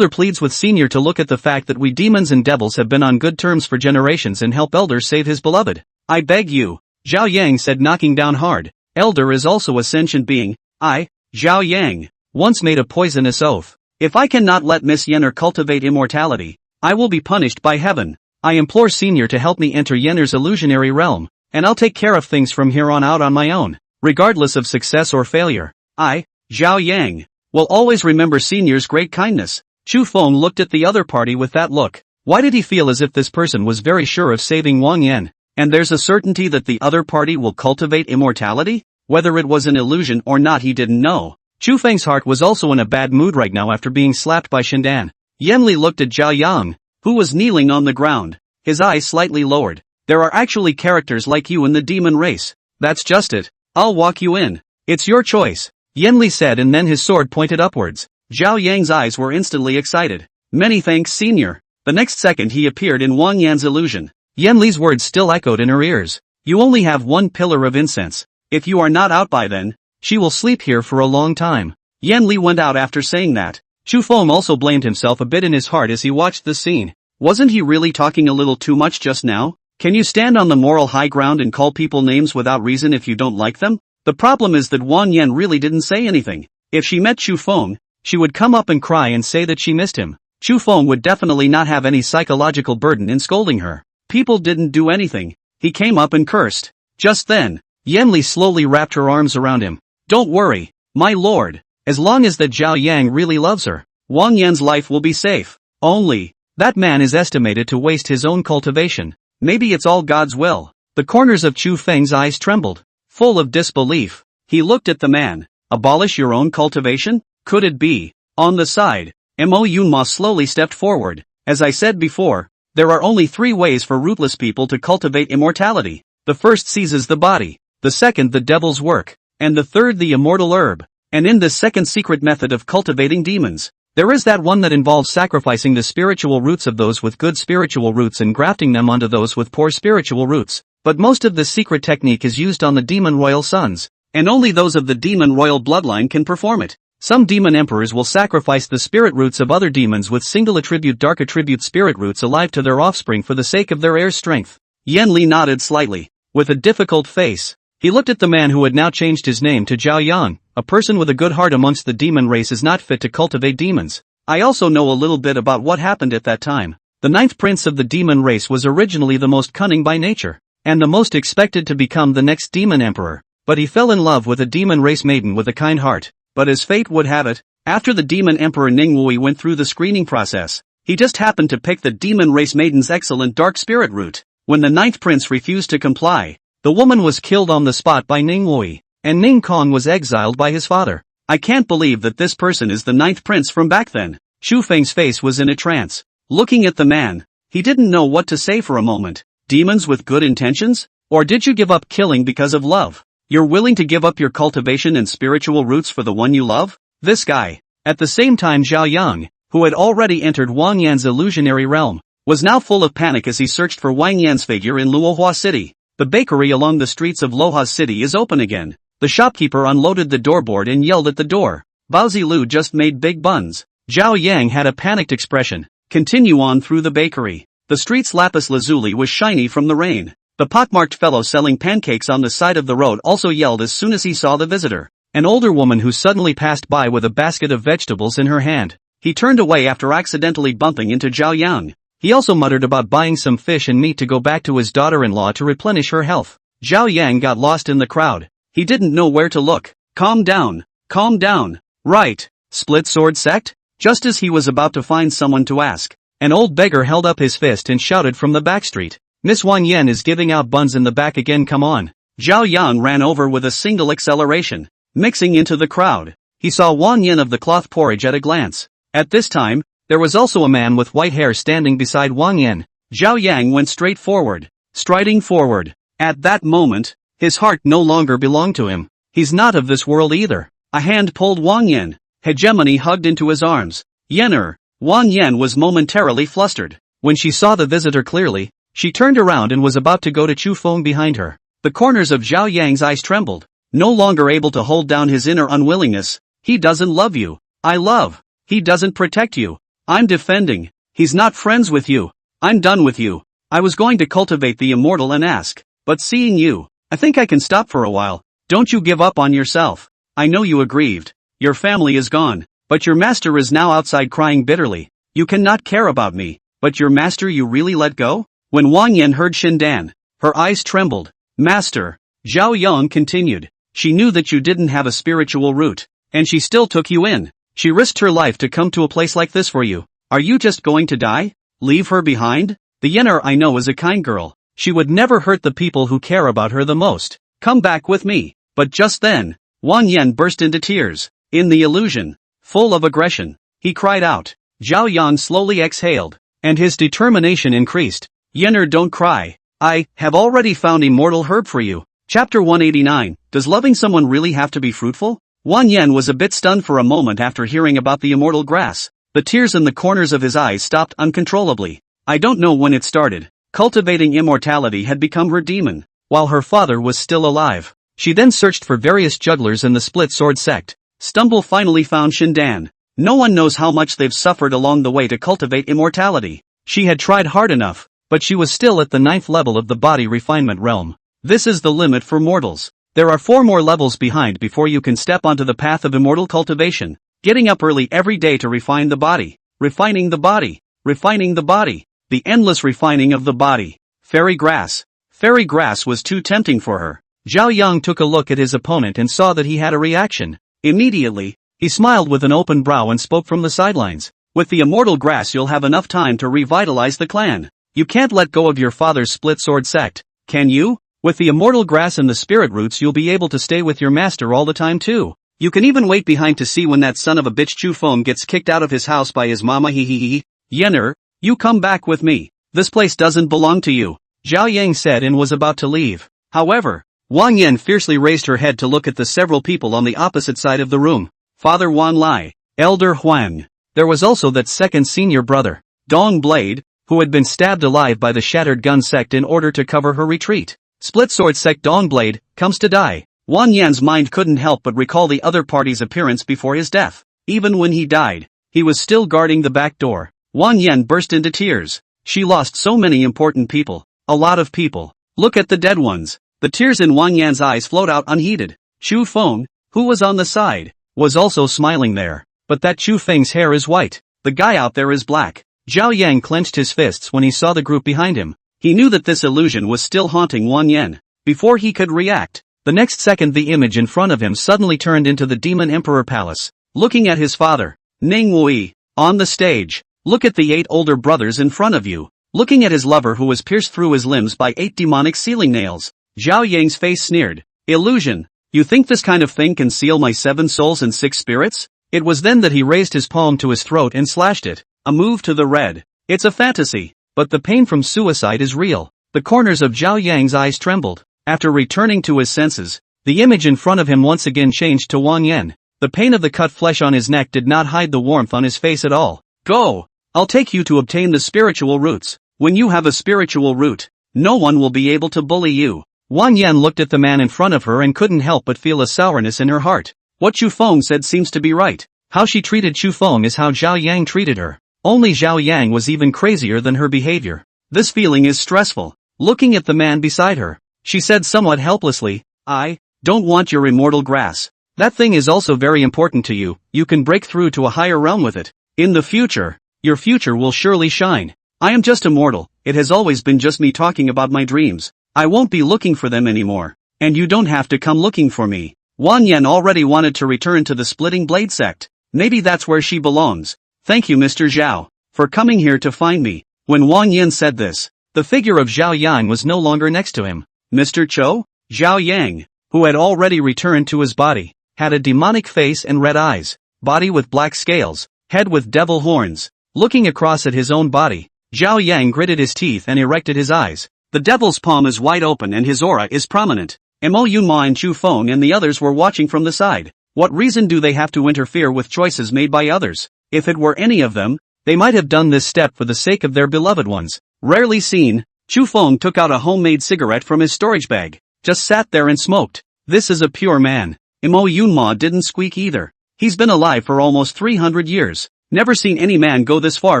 Speaker 1: pleads with Senior to look at the fact that we demons and devils have been on good terms for generations and help Elder save his beloved. I beg you, Zhao Yang said, knocking down hard. Elder is also a sentient being. I, Zhao Yang, once made a poisonous oath. If I cannot let Miss Yenner cultivate immortality, I will be punished by heaven. I implore Senior to help me enter Yenner's illusionary realm, and I'll take care of things from here on out on my own, regardless of success or failure. I, Zhao Yang, will always remember Senior's great kindness. Chu Feng looked at the other party with that look. Why did he feel as if this person was very sure of saving Wang Yan? And there's a certainty that the other party will cultivate immortality? Whether it was an illusion or not he didn't know. Chu Feng's heart was also in a bad mood right now after being slapped by Shindan. Yanli looked at Zhao Yang, who was kneeling on the ground, his eyes slightly lowered. There are actually characters like you in the demon race. That's just it. I'll walk you in. It's your choice, Yanli said, and then his sword pointed upwards. Zhao Yang's eyes were instantly excited. Many thanks senior. The next second he appeared in Wang Yan's illusion. Yanli's words still echoed in her ears. You only have one pillar of incense. If you are not out by then, she will sleep here for a long time. Yanli went out after saying that. Chu Feng also blamed himself a bit in his heart as he watched the scene. Wasn't he really talking a little too much just now? Can you stand on the moral high ground and call people names without reason if you don't like them? The problem is that Wang Yan really didn't say anything. If she met Chu Feng, she would come up and cry and say that she missed him. Chu Feng would definitely not have any psychological burden in scolding her. People didn't do anything. He came up and cursed. Just then, Yanli slowly wrapped her arms around him. Don't worry, my lord. As long as that Zhao Yang really loves her, Wang Yan's life will be safe. Only, that man is estimated to waste his own cultivation. Maybe it's all God's will. The corners of Chu Feng's eyes trembled. Full of disbelief, he looked at the man. Abolish your own cultivation? Could it be? On the side, Mo Yunma slowly stepped forward. As I said before, there are only 3 ways for rootless people to cultivate immortality. The first seizes the body, the second the devil's work, and the third the immortal herb. And in this second secret method of cultivating demons, there is that one that involves sacrificing the spiritual roots of those with good spiritual roots and grafting them onto those with poor spiritual roots. But most of this secret technique is used on the demon royal sons, and only those of the demon royal bloodline can perform it. Some demon emperors will sacrifice the spirit roots of other demons with single attribute dark attribute spirit roots alive to their offspring for the sake of their heir's strength. Yanli nodded slightly. With a difficult face, he looked at the man who had now changed his name to Zhao Yang. A person with a good heart amongst the demon race is not fit to cultivate demons. I also know a little bit about what happened at that time. The 9th prince of the demon race was originally the most cunning by nature, and the most expected to become the next demon emperor. But he fell in love with a demon race maiden with a kind heart. But as fate would have it, after the demon emperor Ningwui went through the screening process, he just happened to pick the demon race maiden's excellent dark spirit root. When the 9th prince refused to comply, the woman was killed on the spot by Ningwui, and Ning Kong was exiled by his father. I can't believe that this person is the 9th prince from back then. Xu Feng's face was in a trance. Looking at the man, he didn't know what to say for a moment. Demons with good intentions? Or did you give up killing because of love? You're willing to give up your cultivation and spiritual roots for the one you love? This guy. At the same time Zhao Yang, who had already entered Wang Yan's illusionary realm, was now full of panic as he searched for Wang Yan's figure in Luohua City. The bakery along the streets of Luohua City is open again. The shopkeeper unloaded the doorboard and yelled at the door. Baozi Lu just made big buns. Zhao Yang had a panicked expression. Continue on through the bakery. The street's lapis lazuli was shiny from the rain. The pockmarked fellow selling pancakes on the side of the road also yelled as soon as he saw the visitor. An older woman who suddenly passed by with a basket of vegetables in her hand. He turned away after accidentally bumping into Zhao Yang. He also muttered about buying some fish and meat to go back to his daughter-in-law to replenish her health. Zhao Yang got lost in the crowd. He didn't know where to look. Calm down. Calm down. Right. Split sword sect? Just as he was about to find someone to ask, an old beggar held up his fist and shouted from the backstreet. Miss Wan Yen is giving out buns in the back again, come on. Zhao Yang ran over with a single acceleration, mixing into the crowd. He saw Wan Yen of the cloth porridge at a glance. At this time, there was also a man with white hair standing beside Wan Yen. Zhao Yang went straight forward, striding forward. At that moment, his heart no longer belonged to him. He's not of this world either. A hand pulled Wan Yen. Hegemony hugged into his arms. Yener. Wan Yen was momentarily flustered. When she saw the visitor clearly, she turned around and was about to go to Chu Feng behind her. The corners of Zhao Yang's eyes trembled. No longer able to hold down his inner unwillingness. He doesn't love you. I love. He doesn't protect you. I'm defending. He's not friends with you. I'm done with you. I was going to cultivate the immortal and ask, but seeing you, I think I can stop for a while. Don't you give up on yourself. I know you are grieved. Your family is gone, but your master is now outside crying bitterly. You cannot care about me, but your master you really let go? When Wang Yen heard Shindan, her eyes trembled. Master, Zhao Yang continued. She knew that you didn't have a spiritual root, and she still took you in. She risked her life to come to a place like this for you. Are you just going to die? Leave her behind? The Yener I know is a kind girl. She would never hurt the people who care about her the most. Come back with me. But just then, Wang Yen burst into tears. In the illusion, full of aggression, he cried out. Zhao Yang slowly exhaled, and his determination increased. Yener, don't cry. I have already found immortal herb for you. Chapter 189, Does loving someone really have to be fruitful? Wang Yen was a bit stunned for a moment after hearing about the immortal grass. The tears in the corners of his eyes stopped uncontrollably. I don't know when it started. Cultivating immortality had become her demon, while her father was still alive. She then searched for various jugglers in the split sword sect. Stumble finally found Shindan. No one knows how much they've suffered along the way to cultivate immortality. She had tried hard enough, but she was still at the 9th level of the body refinement realm. This is the limit for mortals. There are 4 more levels behind before you can step onto the path of immortal cultivation. Getting up early every day to refine the body. Refining the body. Refining the body. The endless refining of the body. Fairy grass. Fairy grass was too tempting for her. Zhao Yang took a look at his opponent and saw that he had a reaction. Immediately, he smiled with an open brow and spoke from the sidelines. With the immortal grass you'll have enough time to revitalize the clan. You can't let go of your father's split sword sect, can you? With the immortal grass and the spirit roots you'll be able to stay with your master all the time too. You can even wait behind to see when that son of a bitch Chu Feng gets kicked out of his house by his mama. Yener, you come back with me. This place doesn't belong to you. Zhao Yang said and was about to leave. However, Wang Yen fiercely raised her head to look at the several people on the opposite side of the room. Father Wan Lai, Elder Huang. There was also that second senior brother, Dong Blade, who had been stabbed alive by the Shattered Gun sect in order to cover her retreat. Split sword sect Dong Blade, comes to die. Wang Yan's mind couldn't help but recall the other party's appearance before his death. Even when he died, he was still guarding the back door. Wang Yan burst into tears. She lost so many important people. A lot of people. Look at the dead ones. The tears in Wang Yan's eyes flowed out unheeded. Chu Feng, who was on the side, was also smiling there. But that Chu Feng's hair is white. The guy out there is black. Zhao Yang clenched his fists when he saw the group behind him. He knew that this illusion was still haunting Wang Yan. Before he could react, the next second the image in front of him suddenly turned into the Demon Emperor Palace. Looking at his father, Ning Wui, on the stage. Look at the 8 older brothers in front of you. Looking at his lover who was pierced through his limbs by 8 demonic sealing nails. Zhao Yang's face sneered. Illusion. You think this kind of thing can seal my 7 souls and 6 spirits? It was then that he raised his palm to his throat and slashed it. A move to the red. It's a fantasy, but the pain from suicide is real. The corners of Zhao Yang's eyes trembled. After returning to his senses, the image in front of him once again changed to Wang Yan. The pain of the cut flesh on his neck did not hide the warmth on his face at all. Go! I'll take you to obtain the spiritual roots. When you have a spiritual root, no one will be able to bully you. Wang Yan looked at the man in front of her and couldn't help but feel a sourness in her heart. What Chu Feng said seems to be right. How she treated Chu Feng is how Zhao Yang treated her. Only Zhao Yang was even crazier than her behavior. This feeling is stressful. looking at the man beside her. She said somewhat helplessly, I don't want your immortal grass. That thing is also very important to you, you can break through to a higher realm with it. In the future, your future will surely shine. I am just immortal, it has always been just me talking about my dreams. I won't be looking for them anymore. And you don't have to come looking for me. Wang Yan already wanted to return to the Splitting Blade sect. Maybe that's where she belongs. Thank you Mr. Zhao, for coming here to find me. When Wang Yan said this, the figure of Zhao Yang was no longer next to him. Mr. Cho? Zhao Yang, who had already returned to his body, had a demonic face and red eyes, body with black scales, head with devil horns. Looking across at his own body, Zhao Yang gritted his teeth and erected his eyes. The devil's palm is wide open and his aura is prominent. Mo Yunma and Chu Feng and the others were watching from the side. What reason do they have to interfere with choices made by others? If it were any of them, they might have done this step for the sake of their beloved ones. Rarely seen, Chu Feng took out a homemade cigarette from his storage bag, just sat there and smoked. This is a pure man. Mo Yunma didn't squeak either. He's been alive for almost 300 years. Never seen any man go this far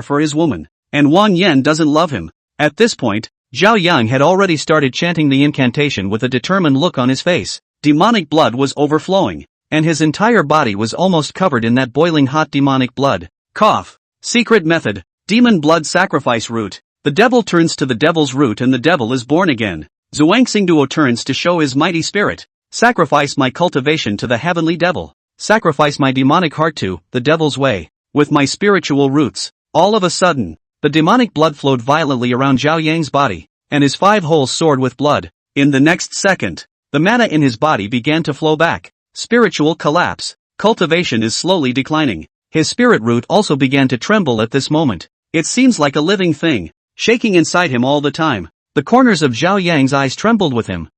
Speaker 1: for his woman. And Wang Yan doesn't love him. At this point, Zhao Yang had already started chanting the incantation with a determined look on his face. Demonic blood was overflowing, and his entire body was almost covered in that boiling hot demonic blood. Cough. Secret method. Demon blood sacrifice root. The devil turns to the devil's root and the devil is born again. Zhuang Xingduo turns to show his mighty spirit. Sacrifice my cultivation to the heavenly devil. Sacrifice my demonic heart to the devil's way. With my spiritual roots. All of a sudden, the demonic blood flowed violently around Zhao Yang's body, and his 5 holes soared with blood. In the next second, the mana in his body began to flow back. Spiritual collapse. Cultivation is slowly declining. His spirit root also began to tremble at this moment. It seems like a living thing, shaking inside him all the time. The corners of Zhao Yang's eyes trembled with him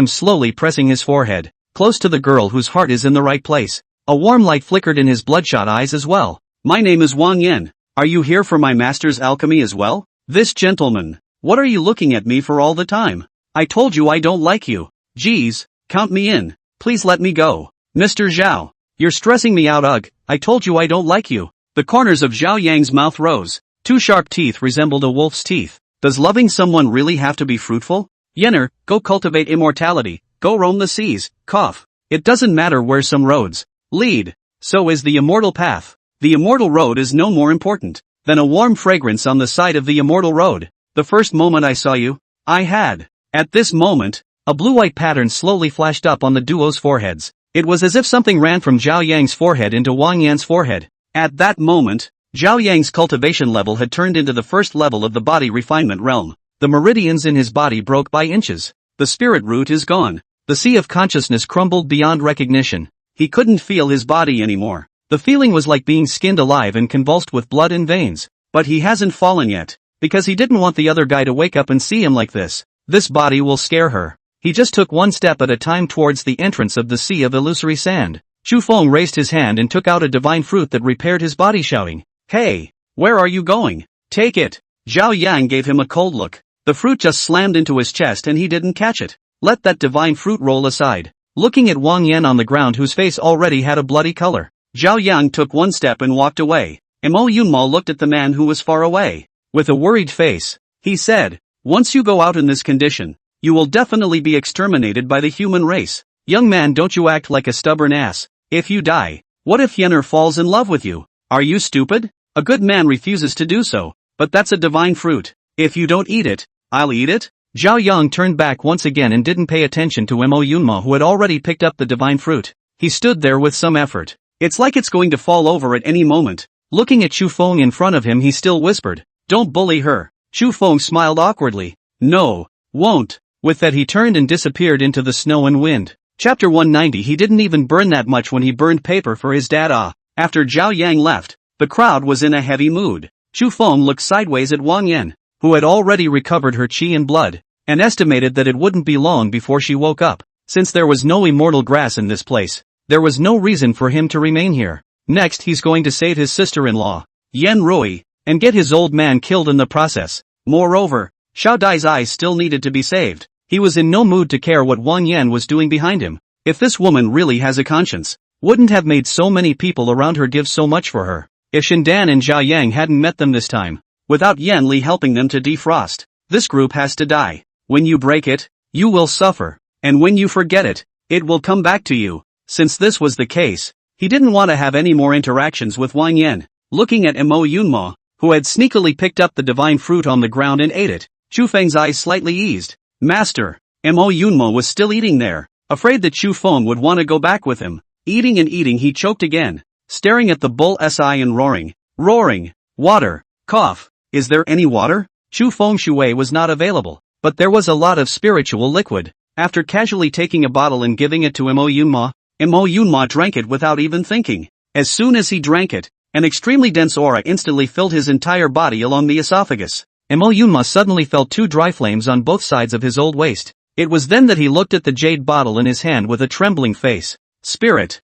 Speaker 1: slowly pressing his forehead, close to the girl whose heart is in the right place. A warm light flickered in his bloodshot eyes as well. My name is Wang Yan. Are you here for my master's alchemy as well? This gentleman. What are you looking at me for all the time? I told you I don't like you. Geez, count me in. Please let me go. Mr. Zhao. You're stressing me out, ugh. I told you I don't like you. The corners of Zhao Yang's mouth rose. 2 sharp teeth resembled a wolf's teeth. Does loving someone really have to be fruitful? Yenner, go cultivate immortality. Go roam the seas. Cough. It doesn't matter where some roads lead. So is the immortal path. The immortal road is no more important than a warm fragrance on the side of the immortal road. The first moment I saw you, I had. At this moment, a blue-white pattern slowly flashed up on the duo's foreheads. It was as if something ran from Zhao Yang's forehead into Wang Yan's forehead. At that moment, Zhao Yang's cultivation level had turned into the first level of the body refinement realm. The meridians in his body broke by inches. The spirit root is gone. The sea of consciousness crumbled beyond recognition. He couldn't feel his body anymore. The feeling was like being skinned alive and convulsed with blood in veins. But he hasn't fallen yet, because he didn't want the other guy to wake up and see him like this. This body will scare her. He just took one step at a time towards the entrance of the sea of illusory sand. Chu Feng raised his hand and took out a divine fruit that repaired his body, shouting, Hey, where are you going? Take it. Zhao Yang gave him a cold look. The fruit just slammed into his chest and he didn't catch it. Let that divine fruit roll aside. Looking at Wang Yan on the ground whose face already had a bloody color, Zhao Yang took one step and walked away. Mo Yunma looked at the man who was far away. With a worried face, he said, Once you go out in this condition, you will definitely be exterminated by the human race. Young man, don't you act like a stubborn ass. If you die, what if Yenner falls in love with you? Are you stupid? A good man refuses to do so, but that's a divine fruit. If you don't eat it, I'll eat it. Zhao Yang turned back once again and didn't pay attention to Mo Yunma, who had already picked up the divine fruit. He stood there with some effort. It's like it's going to fall over at any moment. Looking at Chu Feng in front of him, he still whispered, Don't bully her. Chu Feng smiled awkwardly. No, won't. With that he turned and disappeared into the snow and wind. Chapter 190. He didn't even burn that much when he burned paper for his dad. After Zhao Yang left, the crowd was in a heavy mood. Chu Feng looked sideways at Wang Yan, who had already recovered her qi and blood, and estimated that it wouldn't be long before she woke up. Since there was no immortal grass in this place, there was no reason for him to remain here. Next he's going to save his sister-in-law, Yan Rui, and get his old man killed in the process. Moreover, Xiao Dai's eyes still needed to be saved. He was in no mood to care what Wang Yan was doing behind him. If this woman really has a conscience, wouldn't have made so many people around her give so much for her. If Shindan and Zhao Yang hadn't met them this time, without Yan Li helping them to defrost, this group has to die. When you break it, you will suffer. And when you forget it, it will come back to you. Since this was the case, he didn't want to have any more interactions with Wang Yan. Looking at Mo Yunma, who had sneakily picked up the divine fruit on the ground and ate it, Chu Feng's eyes slightly eased. Master, Mo Yunma was still eating there, afraid that Chu Feng would want to go back with him. Eating and eating, he choked again, staring at the bull's eye and roaring, water, cough, is there any water? Chu Feng Shui was not available, but there was a lot of spiritual liquid. After casually taking a bottle and giving it to Mo Yunma drank it without even thinking. As soon as he drank it, an extremely dense aura instantly filled his entire body along the esophagus. Mo Yunma suddenly felt two dry flames on both sides of his old waist. It was then that he looked at the jade bottle in his hand with a trembling face. Spirit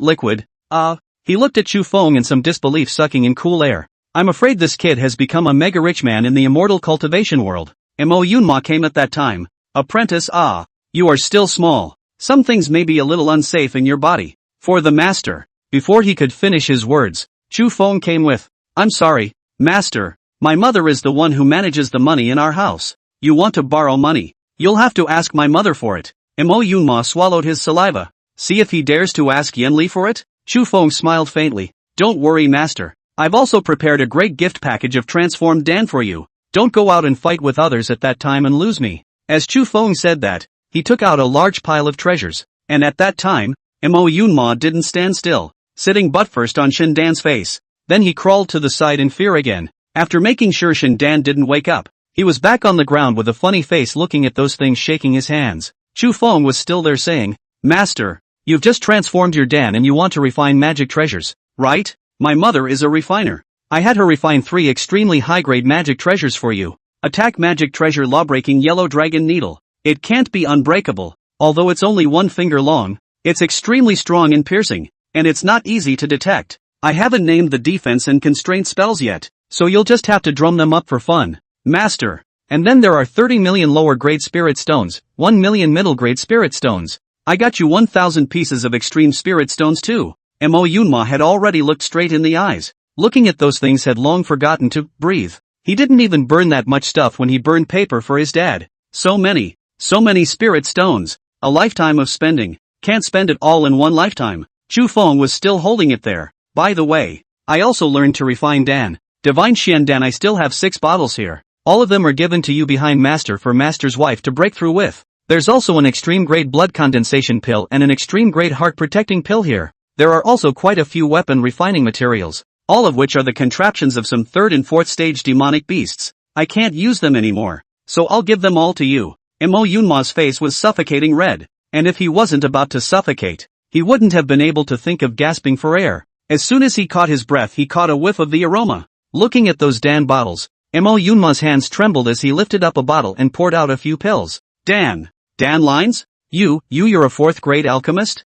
Speaker 1: liquid, he looked at Chu Feng in some disbelief, sucking in cool air. I'm afraid this kid has become a mega rich man in the immortal cultivation world. Mo Yunma came at that time. Apprentice, you are still small. Some things may be a little unsafe in your body. For the master. Before he could finish his words, Chu Feng came with, I'm sorry, master, my mother is the one who manages the money in our house. You want to borrow money? You'll have to ask my mother for it. Mo Yunma swallowed his saliva. See if he dares to ask Yanli for it? Chu Feng smiled faintly. Don't worry, master. I've also prepared a great gift package of transformed Dan for you. Don't go out and fight with others at that time and lose me. As Chu Feng said that, he took out a large pile of treasures. And at that time, Mo Yunma didn't stand still, sitting butt first on Shin Dan's face. Then he crawled to the side in fear again. After making sure Shin Dan didn't wake up, he was back on the ground with a funny face looking at those things, shaking his hands. Chu Feng was still there saying, Master, you've just transformed your Dan and you want to refine magic treasures, right? My mother is a refiner. I had her refine 3 extremely high-grade magic treasures for you. Attack magic treasure Lawbreaking Yellow Dragon Needle. It can't be unbreakable, although it's only 1 finger long. It's extremely strong and piercing, and it's not easy to detect. I haven't named the defense and constraint spells yet, so you'll just have to drum them up for fun, master. And then there are 30 million lower grade spirit stones, 1 million middle grade spirit stones. I got you 1,000 pieces of extreme spirit stones too. Mo Yunma had already looked straight in the eyes. Looking at those things had long forgotten to breathe. He didn't even burn that much stuff when he burned paper for his dad. So many spirit stones. A lifetime of spending. Can't spend it all in one lifetime. Chu Feng was still holding it there. By the way, I also learned to refine Dan. Divine Xian Dan. I still have 6 bottles here. All of them are given to you behind master for master's wife to break through with. There's also an extreme grade blood condensation pill and an extreme grade heart protecting pill here. There are also quite a few weapon refining materials, all of which are the contraptions of some 3rd and 4th stage demonic beasts. I can't use them anymore, so I'll give them all to you. Mo Yunma's face was suffocating red, and if he wasn't about to suffocate, he wouldn't have been able to think of gasping for air. As soon as he caught his breath, he caught a whiff of the aroma. Looking at those Dan bottles, Mo Yunma's hands trembled as he lifted up a bottle and poured out a few pills. Dan lines? You're a 4th grade alchemist?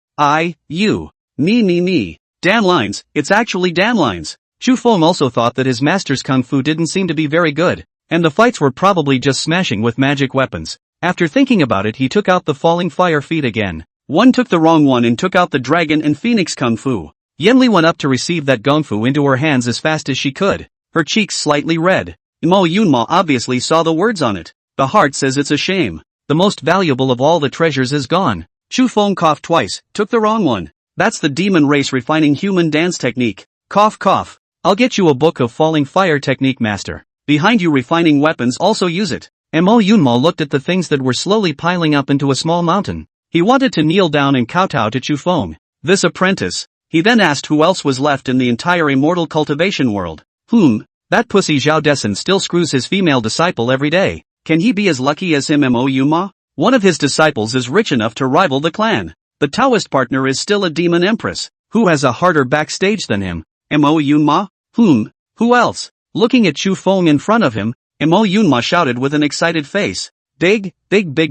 Speaker 1: Me. Dan lines, it's actually Dan lines. Chu Feng also thought that his master's kung fu didn't seem to be very good, and the fights were probably just smashing with magic weapons. After thinking about it, he took out the falling fire feet again. One took the wrong one and took out the dragon and phoenix kung fu. Yanli went up to receive that gong fu into her hands as fast as she could, her cheeks slightly red. Mo Yunma obviously saw the words on it. The heart says it's a shame. The most valuable of all the treasures is gone. Chu Feng coughed twice, took the wrong one. That's the demon race refining human dance technique. Cough cough. I'll get you a book of falling fire technique, master. Behind you refining weapons also use it. Mo Yunma looked at the things that were slowly piling up into a small mountain. He wanted to kneel down and kowtow to Chu Feng, this apprentice. He then asked who else was left in the entire immortal cultivation world. That pussy Zhao Dessen still screws his female disciple every day. Can he be as lucky as him? Mo Yunma? One of his disciples is rich enough to rival the clan. The Taoist partner is still a demon empress, who has a harder backstage than him. Mo Yunma? Who else? Looking at Chu Feng in front of him, Mo Yunma shouted with an excited face. Big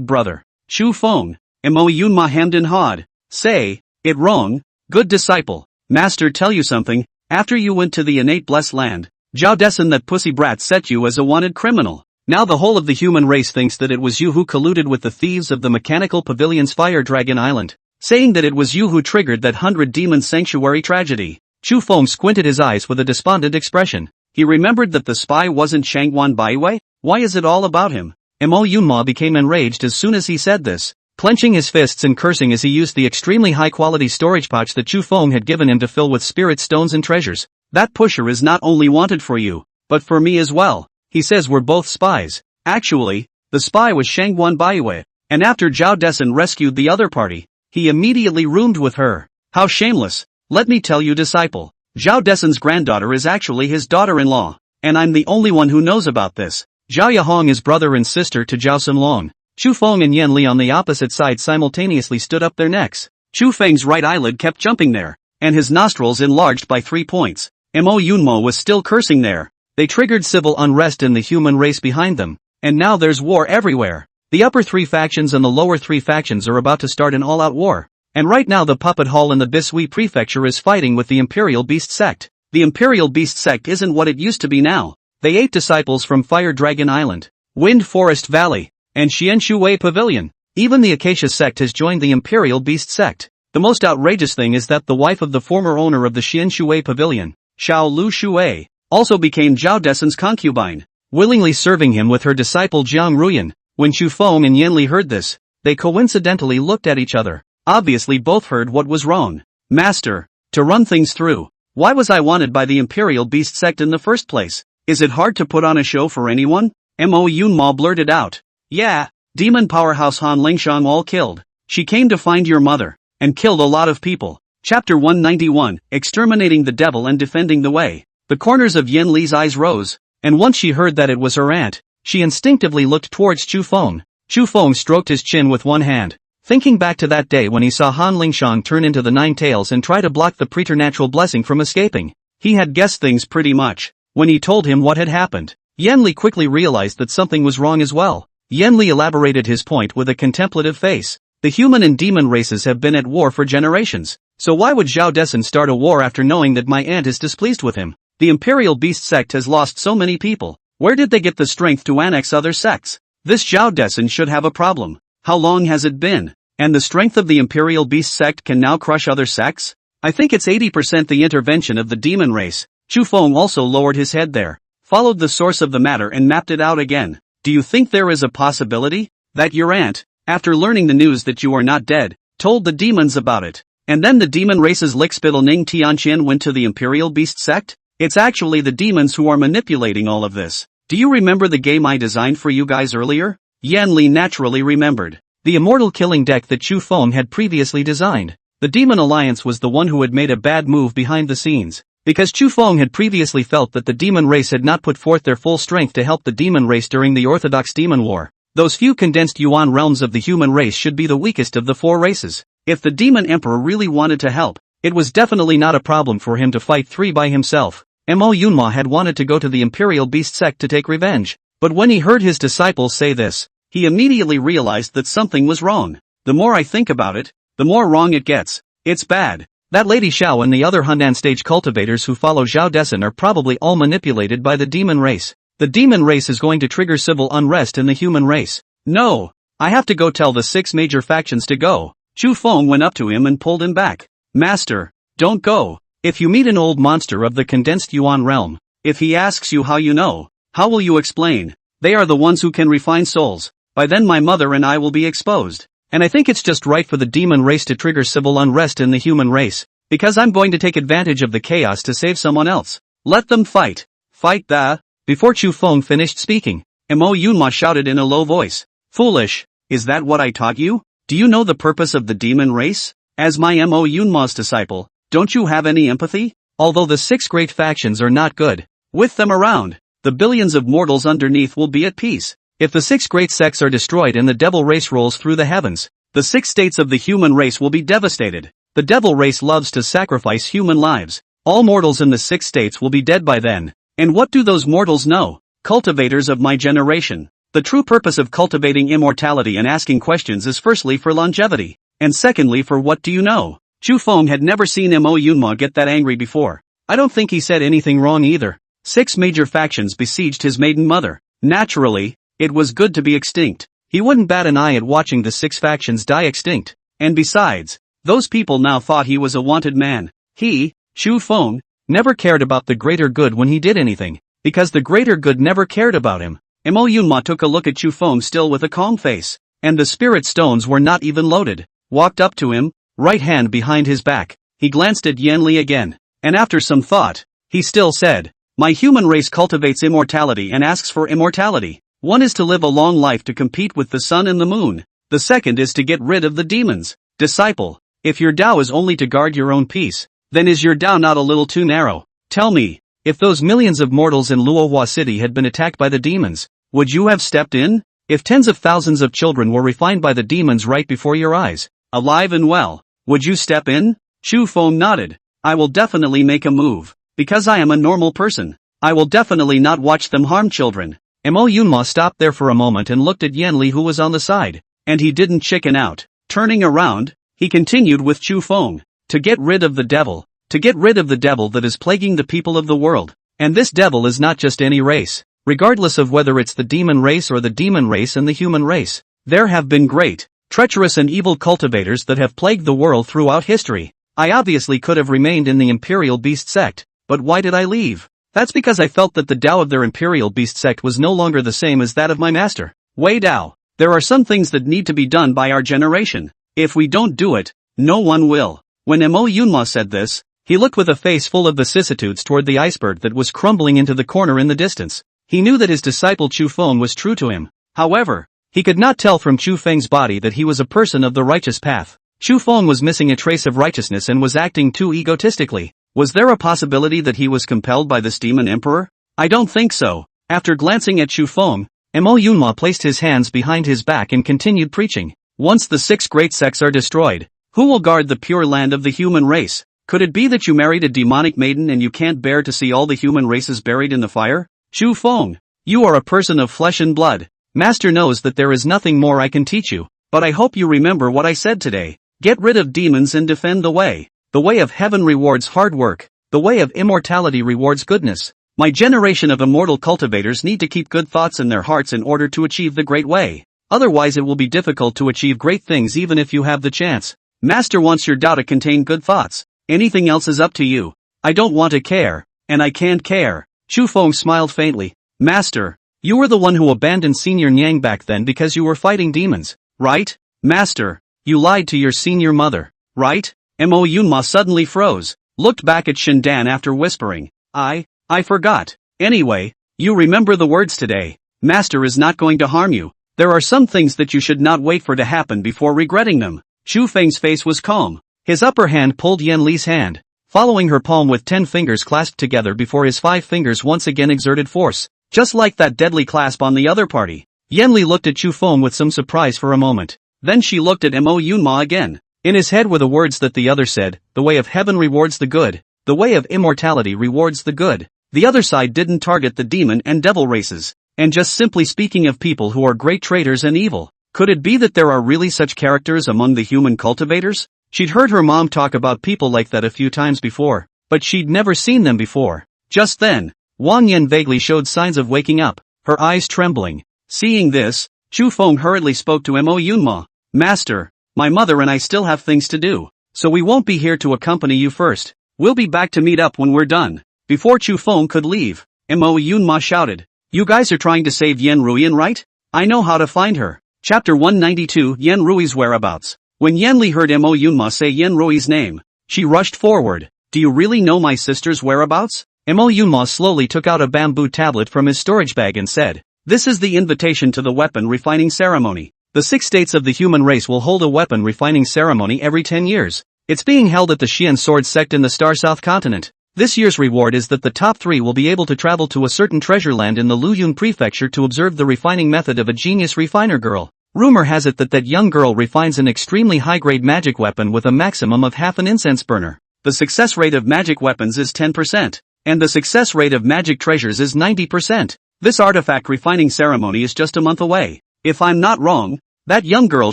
Speaker 1: brother. Chu Feng. Mo Yunma hemmed and hawed. Say it wrong. Good disciple. Master tell you something, after you went to the innate blessed land, Zhao Dessen, that pussy brat, set you as a wanted criminal. Now the whole of the human race thinks that it was you who colluded with the thieves of the Mechanical Pavilion's Fire Dragon Island, saying that it was you who triggered that 100 demon sanctuary tragedy. Chu Feng squinted his eyes with a despondent expression. He remembered that the spy wasn't Shangwan Baiwei. Why is it all about him? Mo Yunma became enraged as soon as he said this, clenching his fists and cursing as he used the extremely high-quality storage pouch that Chu Feng had given him to fill with spirit stones and treasures. That pusher is not only wanted for you, but for me as well. He says we're both spies. Actually, the spy was Shangguan Baiyue, and after Zhao Desun rescued the other party, he immediately roomed with her. How shameless. Let me tell you, disciple, Zhao Desun's granddaughter is actually his daughter-in-law, and I'm the only one who knows about this. Zhao Yahong is brother and sister to Zhao Simlong. Chu Feng and Yan Li on the opposite side simultaneously stood up their necks. Chu Feng's right eyelid kept jumping there, and his nostrils enlarged by 3 points. Mo Yunmo was still cursing there. They triggered civil unrest in the human race behind them, and now there's war everywhere. The upper 3 factions and the lower 3 factions are about to start an all-out war. And right now the puppet hall in the Bisui prefecture is fighting with the Imperial Beast sect. The Imperial Beast sect isn't what it used to be now. They 8 disciples from Fire Dragon Island, Wind Forest Valley, and Xianshui Pavilion. Even the Acacia sect has joined the Imperial Beast sect. The most outrageous thing is that the wife of the former owner of the Xianshui Pavilion, Xiao Lu Shui, also became Zhao Desun's concubine, willingly serving him with her disciple Jiang Ruyan. When Chu Feng and Yan Li heard this, they coincidentally looked at each other. Obviously both heard what was wrong. Master, to run things through, why was I wanted by the Imperial Beast sect in the first place? Is it hard to put on a show for anyone? Mo Yunma blurted out. Yeah, demon powerhouse Han Lingshang all killed. She came to find your mother, and killed a lot of people. Chapter 191, Exterminating the Devil and Defending the Way. The corners of Yan Li's eyes rose, and once she heard that it was her aunt, she instinctively looked towards Chu Feng. Chu Feng stroked his chin with one hand, thinking back to that day when he saw Han Lingshang turn into the 9 tails and try to block the preternatural blessing from escaping. He had guessed things pretty much when he told him what had happened. Yan Li quickly realized that something was wrong as well. Yan Li elaborated his point with a contemplative face. The human and demon races have been at war for generations, so why would Zhao Desun start a war after knowing that my aunt is displeased with him? The Imperial Beast sect has lost so many people. Where did they get the strength to annex other sects? This Zhao Desun should have a problem. How long has it been? And the strength of the Imperial Beast sect can now crush other sects? I think it's 80% the intervention of the demon race. Chu Feng also lowered his head there, followed the source of the matter and mapped it out again. Do you think there is a possibility that your aunt, after learning the news that you are not dead, told the demons about it, and then the demon race's lickspittle Ning Tianqian went to the Imperial Beast sect? It's actually the demons who are manipulating all of this. Do you remember the game I designed for you guys earlier? Yan Li naturally remembered. The immortal killing deck that Chu Feng had previously designed. The Demon Alliance was the one who had made a bad move behind the scenes, because Chu Feng had previously felt that the demon race had not put forth their full strength to help the demon race during the Orthodox Demon War. Those few condensed yuan realms of the human race should be the weakest of the 4 races. If the demon emperor really wanted to help, it was definitely not a problem for him to fight 3 by himself. Mo Yunma had wanted to go to the Imperial Beast sect to take revenge, but when he heard his disciples say this, he immediately realized that something was wrong. The more I think about it, the more wrong it gets. It's bad. That Lady Xiao and the other Hunan stage cultivators who follow Zhao Desun are probably all manipulated by the demon race. The demon race is going to trigger civil unrest in the human race. No, I have to go tell the 6 major factions to go. Chu Feng went up to him and pulled him back. Master, don't go. If you meet an old monster of the condensed yuan realm, if he asks you how you know, how will you explain? They are the ones who can refine souls. By then my mother and I will be exposed. And I think it's just right for the demon race to trigger civil unrest in the human race, because I'm going to take advantage of the chaos to save someone else. Let them fight. Fight the... Before Chu Feng finished speaking, Mo Yunma shouted in a low voice. Foolish, is that what I taught you? Do you know the purpose of the demon race? As my Mo Yunma's disciple, don't you have any empathy? Although the 6 great factions are not good, with them around, the billions of mortals underneath will be at peace. If the 6 great sects are destroyed and the devil race rolls through the heavens, the 6 states of the human race will be devastated. The devil race loves to sacrifice human lives. All mortals in the 6 states will be dead by then. And what do those mortals know? Cultivators of my generation. The true purpose of cultivating immortality and asking questions is firstly for longevity, and secondly for what do you know? Chu Feng had never seen Mo Yunma get that angry before. I don't think he said anything wrong either. 6 major factions besieged his maiden mother. Naturally, it was good to be extinct. He wouldn't bat an eye at watching the 6 factions die extinct. And besides, those people now thought he was a wanted man. He, Chu Feng, never cared about the greater good when he did anything, because the greater good never cared about him. Mo Yunma took a look at Chu Feng still with a calm face, and the spirit stones were not even loaded, walked up to him, right hand behind his back. He glanced at Yan Li again, and after some thought, he still said, "My human race cultivates immortality and asks for immortality. One is to live a long life to compete with the sun and the moon. The second is to get rid of the demons. Disciple, if your Tao is only to guard your own peace, then is your Tao not a little too narrow? Tell me, if those millions of mortals in Luohua City had been attacked by the demons, would you have stepped in? If tens of thousands of children were refined by the demons right before your eyes, alive and well, would you step in?" Chu Feng nodded. "I will definitely make a move. Because I am a normal person, I will definitely not watch them harm children." Mo Yunma stopped there for a moment and looked at Yan Li, who was on the side, and he didn't chicken out. Turning around, he continued with Chu Feng, "To get rid of the devil. To get rid of the devil that is plaguing the people of the world. And this devil is not just any race. Regardless of whether it's the demon race or the demon race and the human race, there have been great, treacherous and evil cultivators that have plagued the world throughout history. I obviously could have remained in the Imperial Beast sect, but why did I leave? That's because I felt that the Tao of their Imperial Beast sect was no longer the same as that of my master, Wei Dao. There are some things that need to be done by our generation. If we don't do it, no one will." When Mo Yunma said this, he looked with a face full of vicissitudes toward the iceberg that was crumbling into the corner in the distance. He knew that his disciple Chu Feng was true to him. However, he could not tell from Chu Feng's body that he was a person of the righteous path. Chu Feng was missing a trace of righteousness and was acting too egotistically. Was there a possibility that he was compelled by this demon emperor? I don't think so. After glancing at Chu Feng, Mo Yunma placed his hands behind his back and continued preaching. "Once the 6 great sects are destroyed, who will guard the pure land of the human race? Could it be that you married a demonic maiden and you can't bear to see all the human races buried in the fire? Chu Feng, you are a person of flesh and blood. Master knows that there is nothing more I can teach you, but I hope you remember what I said today. Get rid of demons and defend the way. The way of heaven rewards hard work. The way of immortality rewards goodness. My generation of immortal cultivators need to keep good thoughts in their hearts in order to achieve the great way. Otherwise it will be difficult to achieve great things even if you have the chance. Master wants your Tao to contain good thoughts. Anything else is up to you. I don't want to care, and I can't care." Chu Feng smiled faintly. "Master, you were the one who abandoned Senior Niang back then because you were fighting demons, right? Master, you lied to your senior mother, right?" Mo Yunma suddenly froze, looked back at Shindan after whispering, I forgot. Anyway, you remember the words today. Master is not going to harm you. There are some things that you should not wait for to happen before regretting them." Chu Feng's face was calm. His upper hand pulled Yan Li's hand, following her palm with 10 fingers clasped together before his 5 fingers once again exerted force, just like that deadly clasp on the other party. Yan Li looked at Chu Feng with some surprise for a moment. Then she looked at Mo Yunma again. In his head were the words that the other said, "The way of heaven rewards the good. The way of immortality rewards the good." The other side didn't target the demon and devil races, and just simply speaking of people who are great traitors and evil. Could it be that there are really such characters among the human cultivators? She'd heard her mom talk about people like that a few times before, but she'd never seen them before. Just then, Wang Yan vaguely showed signs of waking up, her eyes trembling. Seeing this, Chu Feng hurriedly spoke to Mo Yunma. "Master, my mother and I still have things to do, so we won't be here to accompany you first. We'll be back to meet up when we're done." Before Chu Feng could leave, Mo Yunma shouted, "You guys are trying to save Yan Ruian, right? I know how to find her." Chapter 192, Yan Rui's whereabouts. When Yan Li heard Mo Yunma say Yan Rui's name, she rushed forward. "Do you really know my sister's whereabouts?" Mo Yunma slowly took out a bamboo tablet from his storage bag and said, "This is the invitation to the weapon refining ceremony. The 6 states of the human race will hold a weapon refining ceremony every 10 years. It's being held at the Xian Sword Sect in the Star South continent. This year's reward is that the top 3 will be able to travel to a certain treasure land in the Luyun prefecture to observe the refining method of a genius refiner girl. Rumor has it that young girl refines an extremely high-grade magic weapon with a maximum of half an incense burner. The success rate of magic weapons is 10%, and the success rate of magic treasures is 90%. This artifact refining ceremony is just a month away. If I'm not wrong, that young girl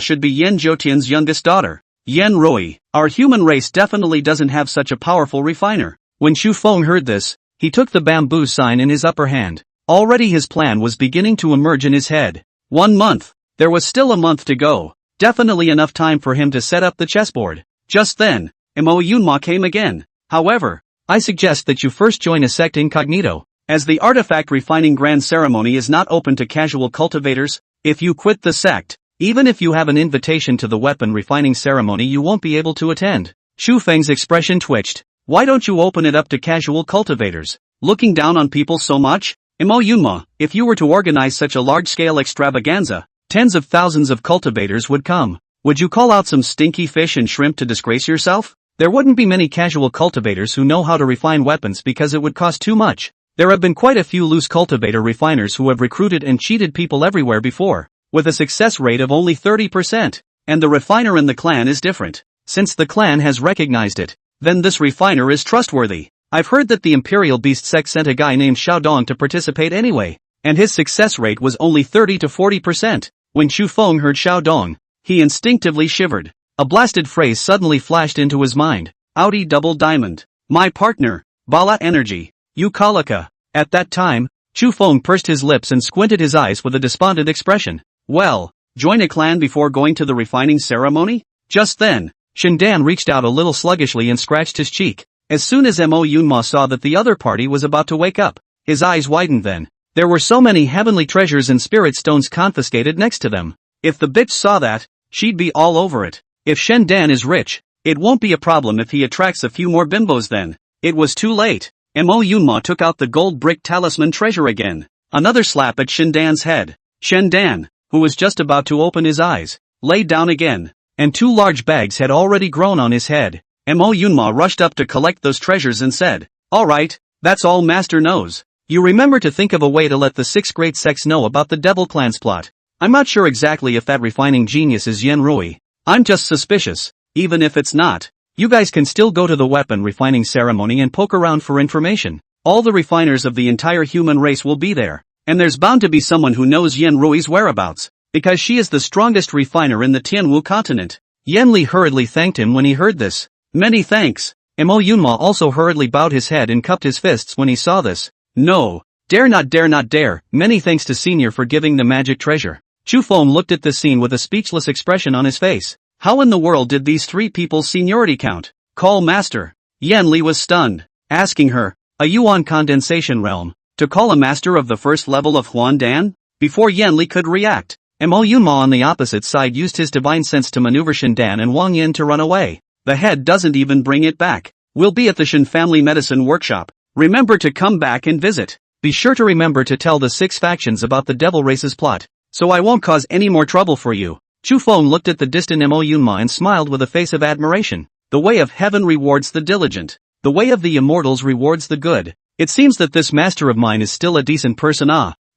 Speaker 1: should be Yan Zhoutian's youngest daughter, Yan Rui. Our human race definitely doesn't have such a powerful refiner." When Chu Feng heard this, he took the bamboo sign in his upper hand. Already his plan was beginning to emerge in his head. 1 month. There was still a month to go. Definitely enough time for him to set up the chessboard. Just then, Mo Yunma came again. "However, I suggest that you first join a sect incognito. As the artifact refining grand ceremony is not open to casual cultivators, if you quit the sect, even if you have an invitation to the weapon refining ceremony, you won't be able to attend. Shu Feng's expression twitched. Why don't you open it up to casual cultivators? Looking down on people so much? Imo Yunma, if you were to organize such a large-scale extravaganza, tens of thousands of cultivators would come. Would you call out some stinky fish and shrimp to disgrace yourself? There wouldn't be many casual cultivators who know how to refine weapons because it would cost too much. There have been quite a few loose cultivator refiners who have recruited and cheated people everywhere before, with a success rate of only 30%. And the refiner in the clan is different. Since the clan has recognized it, then this refiner is trustworthy. I've heard that the Imperial Beast sect sent a guy named Xiaodong to participate anyway, and his success rate was only 30 to 40%. When Chu Feng heard Xiaodong, he instinctively shivered. A blasted phrase suddenly flashed into his mind. Audi double diamond. My partner, Bala Energy, Ukalaka. At that time, Chu Feng pursed his lips and squinted his eyes with a despondent expression. Well, join a clan before going to the refining ceremony? Just then, Shindan reached out a little sluggishly and scratched his cheek. As soon as Mo Yunma saw that the other party was about to wake up, his eyes widened then. There were so many heavenly treasures and spirit stones confiscated next to them. If the bitch saw that, she'd be all over it. If Shindan is rich, it won't be a problem if he attracts a few more bimbos then. It was too late. Mo Yunma took out the gold brick talisman treasure again. Another slap at Shindan's head. Shindan, who was just about to open his eyes, lay down again, and two large bags had already grown on his head. Mo Yunma rushed up to collect those treasures and said, "Alright, that's all Master knows. You remember to think of a way to let the 6 great sects know about the Devil Clan's plot. I'm not sure exactly if that refining genius is Yen Rui. I'm just suspicious. Even if it's not, you guys can still go to the weapon refining ceremony and poke around for information. All the refiners of the entire human race will be there, and there's bound to be someone who knows Yen Rui's whereabouts, because she is the strongest refiner in the Tianwu continent." Yen Li hurriedly thanked him when he heard this. "Many thanks." Mo Yunma also hurriedly bowed his head and cupped his fists when he saw this. "No, dare not dare not dare. Many thanks to Senior for giving the magic treasure." Chu Feng looked at this scene with a speechless expression on his face. How in the world did these 3 people's seniority count? Call Master. Yen Li was stunned, asking her, a Yuan condensation realm, to call a master of the first level of Huandan? Before Yen Li could react, Mo Yunma on the opposite side used his divine sense to maneuver Shindan and Wang Yin to run away. The head doesn't even bring it back. We'll be at the Shin Family Medicine Workshop. Remember to come back and visit. Be sure to remember to tell the 6 factions about the Devil Race's plot, so I won't cause any more trouble for you. Chu Feng looked at the distant Mo Yunma and smiled with a face of admiration. The way of heaven rewards the diligent. The way of the immortals rewards the good. It seems that this master of mine is still a decent person.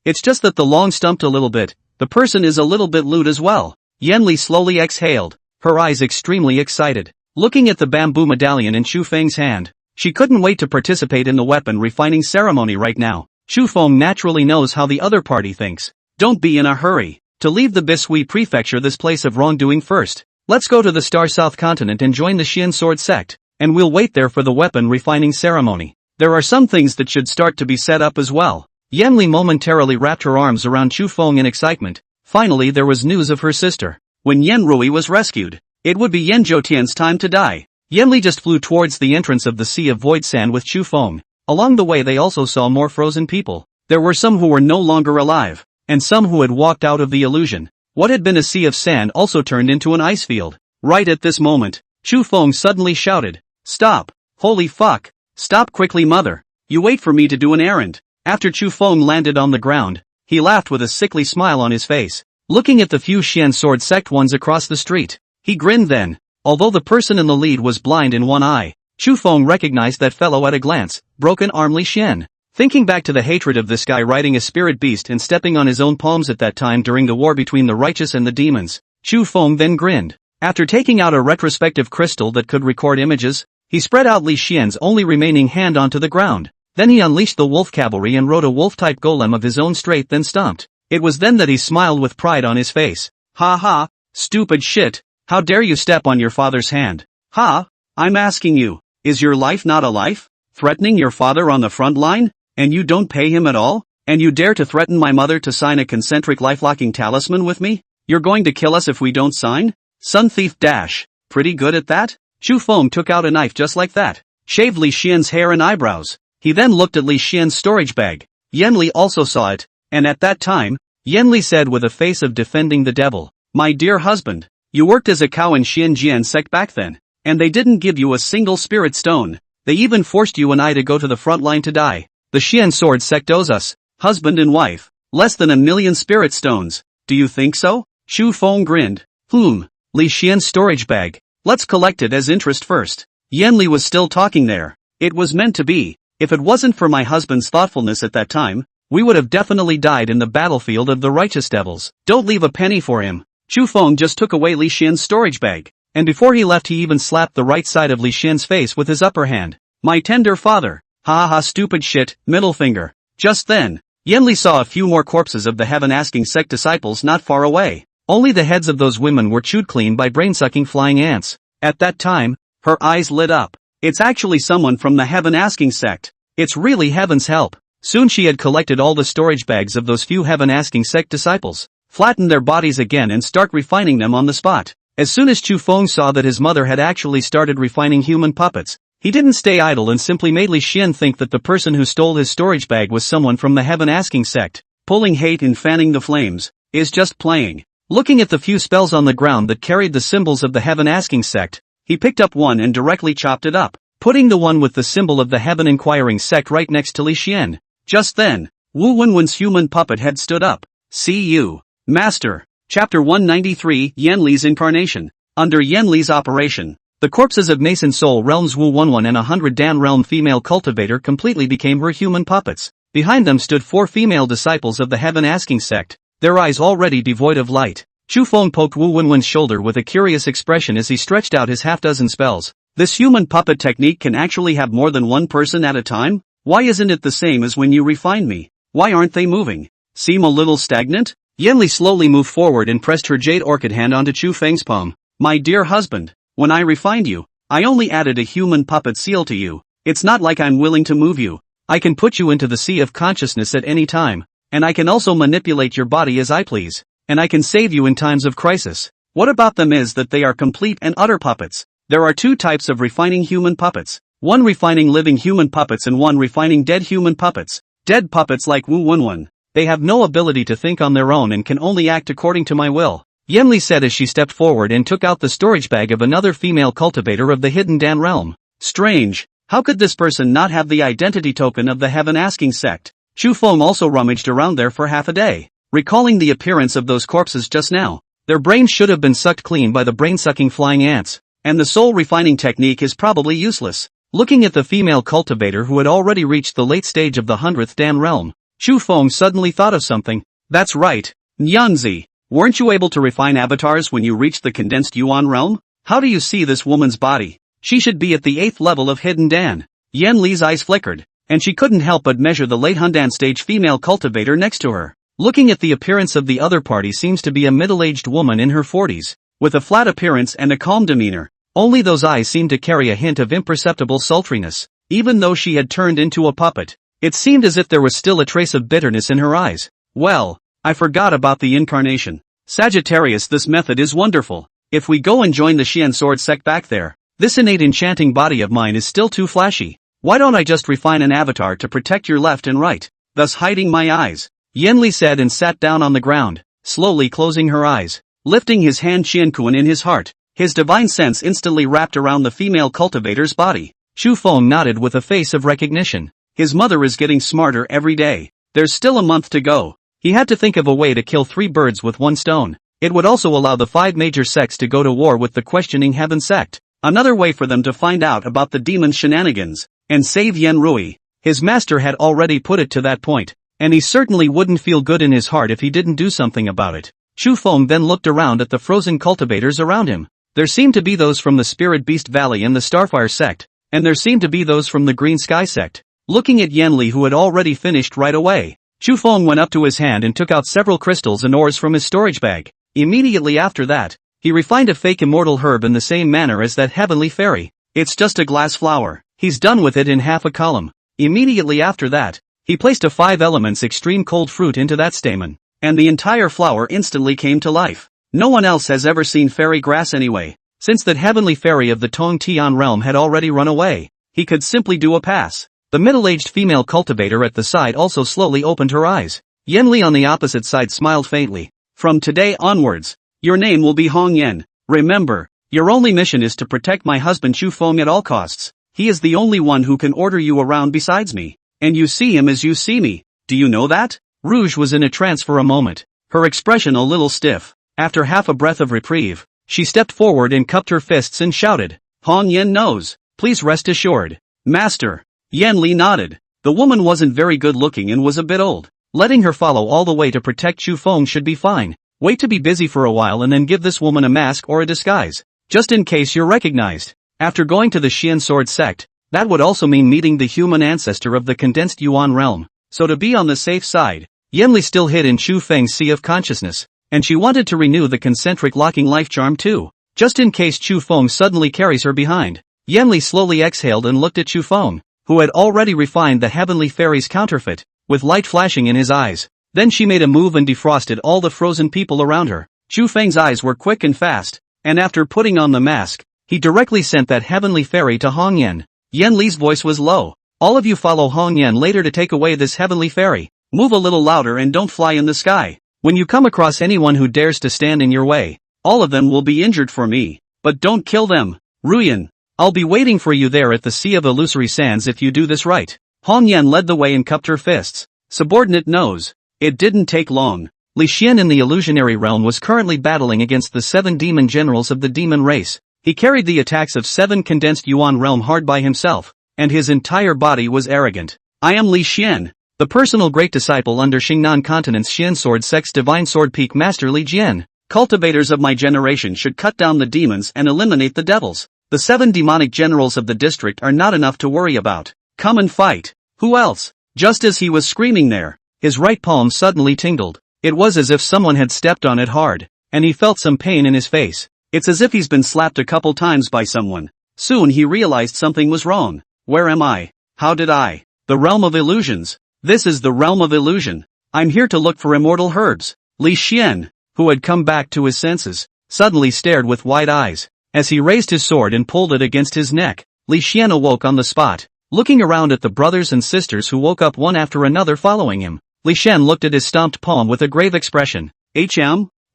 Speaker 1: It's just that the long stumped a little bit. The person is a little bit lewd as well. Yen Li slowly exhaled, her eyes extremely excited, looking at the bamboo medallion in Chu Feng's hand. She couldn't wait to participate in the weapon refining ceremony right now. Chu Feng naturally knows how the other party thinks. Don't be in a hurry to leave the Bishui prefecture, this place of wrongdoing first. Let's go to the Star South continent and join the Xian Sword sect, and we'll wait there for the weapon refining ceremony. There are some things that should start to be set up as well. Yen Li momentarily wrapped her arms around Chu Feng in excitement. Finally there was news of her sister. When Yen Rui was rescued, it would be Yen Zhoutian's time to die. Yen Li just flew towards the entrance of the Sea of Void Sand with Chu Feng. Along the way they also saw more frozen people. There were some who were no longer alive, and some who had walked out of the illusion. What had been a sea of sand also turned into an ice field. Right at this moment, Chu Feng suddenly shouted, "Stop! Holy fuck! Stop quickly, mother! You wait for me to do an errand." After Chu Feng landed on the ground, he laughed with a sickly smile on his face, looking at the few Xian Sword sect ones across the street. He grinned then. Although the person in the lead was blind in one eye, Chu Feng recognized that fellow at a glance. Broken arm Li Xian. Thinking back to the hatred of this guy riding a spirit beast and stepping on his own palms at that time during the war between the righteous and the demons, Chu Feng then grinned. After taking out a retrospective crystal that could record images, he spread out Li Xian's only remaining hand onto the ground. Then he unleashed the wolf cavalry and rode a wolf-type golem of his own straight, then stomped. It was then that he smiled with pride on his face. "Ha ha, stupid shit, how dare you step on your father's hand? Ha, I'm asking you, is your life not a life? Threatening your father on the front line? And you don't pay him at all? And you dare to threaten my mother to sign a concentric life-locking talisman with me? You're going to kill us if we don't sign? Sun thief dash. Pretty good at that?" Chu Feng took out a knife just like that, shaved Li Xian's hair and eyebrows. He then looked at Li Xian's storage bag. Yanli also saw it, and at that time, Yanli said with a face of defending the devil, "My dear husband, you worked as a cow in Xianjian sect back then, and they didn't give you a single spirit stone. They even forced you and I to go to the front line to die. The Xian sword sect owes us, husband and wife, less than 1,000,000 spirit stones. Do you think so?" Chu Feng grinned. Li Xian's storage bag. Let's collect it as interest first. Yanli was still talking there. It was meant to be. If it wasn't for my husband's thoughtfulness at that time, we would have definitely died in the battlefield of the righteous devils. Don't leave a penny for him. Chu Feng just took away Li Xian's storage bag, and before he left he even slapped the right side of Li Xian's face with his upper hand. My tender father. Ha ha stupid shit, middle finger. Just then, Yanli saw a few more corpses of the heaven-asking sect disciples not far away. Only the heads of those women were chewed clean by brain-sucking flying ants. At that time, her eyes lit up. It's actually someone from the heaven-asking sect. It's really heaven's help. Soon she had collected all the storage bags of those few heaven-asking sect disciples, flattened their bodies again and start refining them on the spot. As soon as Chu Feng saw that his mother had actually started refining human puppets, he didn't stay idle and simply made Li Xian think that the person who stole his storage bag was someone from the heaven-asking sect. Pulling hate and fanning the flames is just playing. Looking at the few spells on the ground that carried the symbols of the heaven-asking sect, he picked up one and directly chopped it up, putting the one with the symbol of the heaven-inquiring sect right next to Li Xian. Just then, Wu Wenwen's human puppet head stood up. See you, Master. Chapter 193, Yanli's Incarnation. Under Yanli's operation, the corpses of Mason Soul Realm's Wu Wenwen and 100 Dan Realm female cultivator completely became her human puppets. Behind them stood 4 female disciples of the heaven-asking sect, their eyes already devoid of light. Chu Feng poked Wu Wenwen's shoulder with a curious expression as he stretched out his half-dozen spells. This human puppet technique can actually have more than one person at a time? Why isn't it the same as when you refined me? Why aren't they moving? Seem a little stagnant? Yanli slowly moved forward and pressed her jade orchid hand onto Chu Feng's palm. My dear husband, when I refined you, I only added a human puppet seal to you. It's not like I'm willing to move you. I can put you into the sea of consciousness at any time, and I can also manipulate your body as I please, and I can save you in times of crisis. What about them is that they are complete and utter puppets. There are 2 types of refining human puppets. One refining living human puppets and one refining dead human puppets. Dead puppets like Wu Wenwen. They have no ability to think on their own and can only act according to my will. Yanli said as she stepped forward and took out the storage bag of another female cultivator of the hidden Dan realm. Strange. How could this person not have the identity token of the heaven-asking sect? Chu Feng also rummaged around there for half a day, recalling the appearance of those corpses just now. Their brains should have been sucked clean by the brain-sucking flying ants, and the soul refining technique is probably useless. Looking at the female cultivator who had already reached the late stage of the 100th Dan realm, Chu Feng suddenly thought of something. That's right, Nyanzi. Weren't you able to refine avatars when you reached the condensed Yuan realm? How do you see this woman's body? She should be at the 8th level of hidden Dan. Yan Li's eyes flickered, and she couldn't help but measure the late Hundan stage female cultivator next to her. Looking at the appearance of the other party seems to be a middle-aged woman in her 40s, with a flat appearance and a calm demeanor. Only those eyes seemed to carry a hint of imperceptible sultriness. Even though she had turned into a puppet, it seemed as if there was still a trace of bitterness in her eyes. Well, I forgot about the incarnation. Sagittarius, this method is wonderful. If we go and join the Xian sword sect back there, this innate enchanting body of mine is still too flashy. Why don't I just refine an avatar to protect your left and right, thus hiding my eyes? Yanli said and sat down on the ground, slowly closing her eyes. Lifting his hand Qiankuan in his heart, his divine sense instantly wrapped around the female cultivator's body. Chu Feng nodded with a face of recognition. His mother is getting smarter every day. There's still a month to go. He had to think of a way to kill 3 birds with 1 stone. It would also allow the 5 major sects to go to war with the questioning heaven sect. Another way for them to find out about the demon's shenanigans, and save Yen Rui. His master had already put it to that point, and he certainly wouldn't feel good in his heart if he didn't do something about it. Chu Feng then looked around at the frozen cultivators around him. There seemed to be those from the Spirit Beast Valley and the Starfire sect, and there seemed to be those from the Green Sky sect. Looking at Yanli, who had already finished right away, Chu Feng went up to his hand and took out several crystals and ores from his storage bag. Immediately after that, he refined a fake immortal herb in the same manner as that heavenly fairy. It's just a glass flower. He's done with it in half a column. Immediately after that, he placed a 5 elements extreme cold fruit into that stamen, and the entire flower instantly came to life. No one else has ever seen fairy grass anyway. Since that heavenly fairy of the Tong Tian realm had already run away, he could simply do a pass. The middle-aged female cultivator at the side also slowly opened her eyes. Yenli on the opposite side smiled faintly. From today onwards, your name will be Hong Yen. Remember, your only mission is to protect my husband Chu Feng at all costs. He is the only one who can order you around besides me. And you see him as you see me. Do you know that? Rouge was in a trance for a moment, her expression a little stiff. After half a breath of reprieve, she stepped forward and cupped her fists and shouted, Hong Yen knows, please rest assured. Master. Yan Li nodded. The woman wasn't very good looking and was a bit old. Letting her follow all the way to protect Chu Feng should be fine. Wait to be busy for a while and then give this woman a mask or a disguise, just in case you're recognized. After going to the Xian Sword sect, that would also mean meeting the human ancestor of the condensed Yuan realm. So to be on the safe side, Yanli still hid in Chu Feng's sea of consciousness, and she wanted to renew the concentric locking life charm too, just in case Chu Feng suddenly carries her behind. Yanli slowly exhaled and looked at Chu Feng, who had already refined the heavenly fairy's counterfeit, with light flashing in his eyes. Then she made a move and defrosted all the frozen people around her. Chu Feng's eyes were quick and fast, and after putting on the mask, he directly sent that heavenly fairy to Hong Yen. Yan Li's voice was low. All of you follow Hong Yen later to take away this heavenly fairy. Move a little louder and don't fly in the sky. When you come across anyone who dares to stand in your way, all of them will be injured for me. But don't kill them. Ruyan, I'll be waiting for you there at the Sea of Illusory Sands if you do this right. Hong Yen led the way and cupped her fists. Subordinate knows. It didn't take long. Li Xian in the illusionary realm was currently battling against the 7 demon generals of the demon race. He carried the attacks of 7 condensed Yuan realm hard by himself, and his entire body was arrogant. I am Li Xian, the personal great disciple under Xingnan Continent's Xian Sword Sect's Divine Sword Peak Master Li Jian. Cultivators of my generation should cut down the demons and eliminate the devils. The 7 demonic generals of the district are not enough to worry about. Come and fight. Who else? Just as he was screaming there, his right palm suddenly tingled. It was as if someone had stepped on it hard, and he felt some pain in his face. It's as if he's been slapped a couple times by someone. Soon he realized something was wrong. Where am I? How did I? The realm of illusions. This is the realm of illusion. I'm here to look for immortal herbs. Li Xian, who had come back to his senses, suddenly stared with wide eyes. As he raised his sword and pulled it against his neck, Li Xian awoke on the spot, looking around at the brothers and sisters who woke up one after another following him. Li Xian looked at his stomped palm with a grave expression.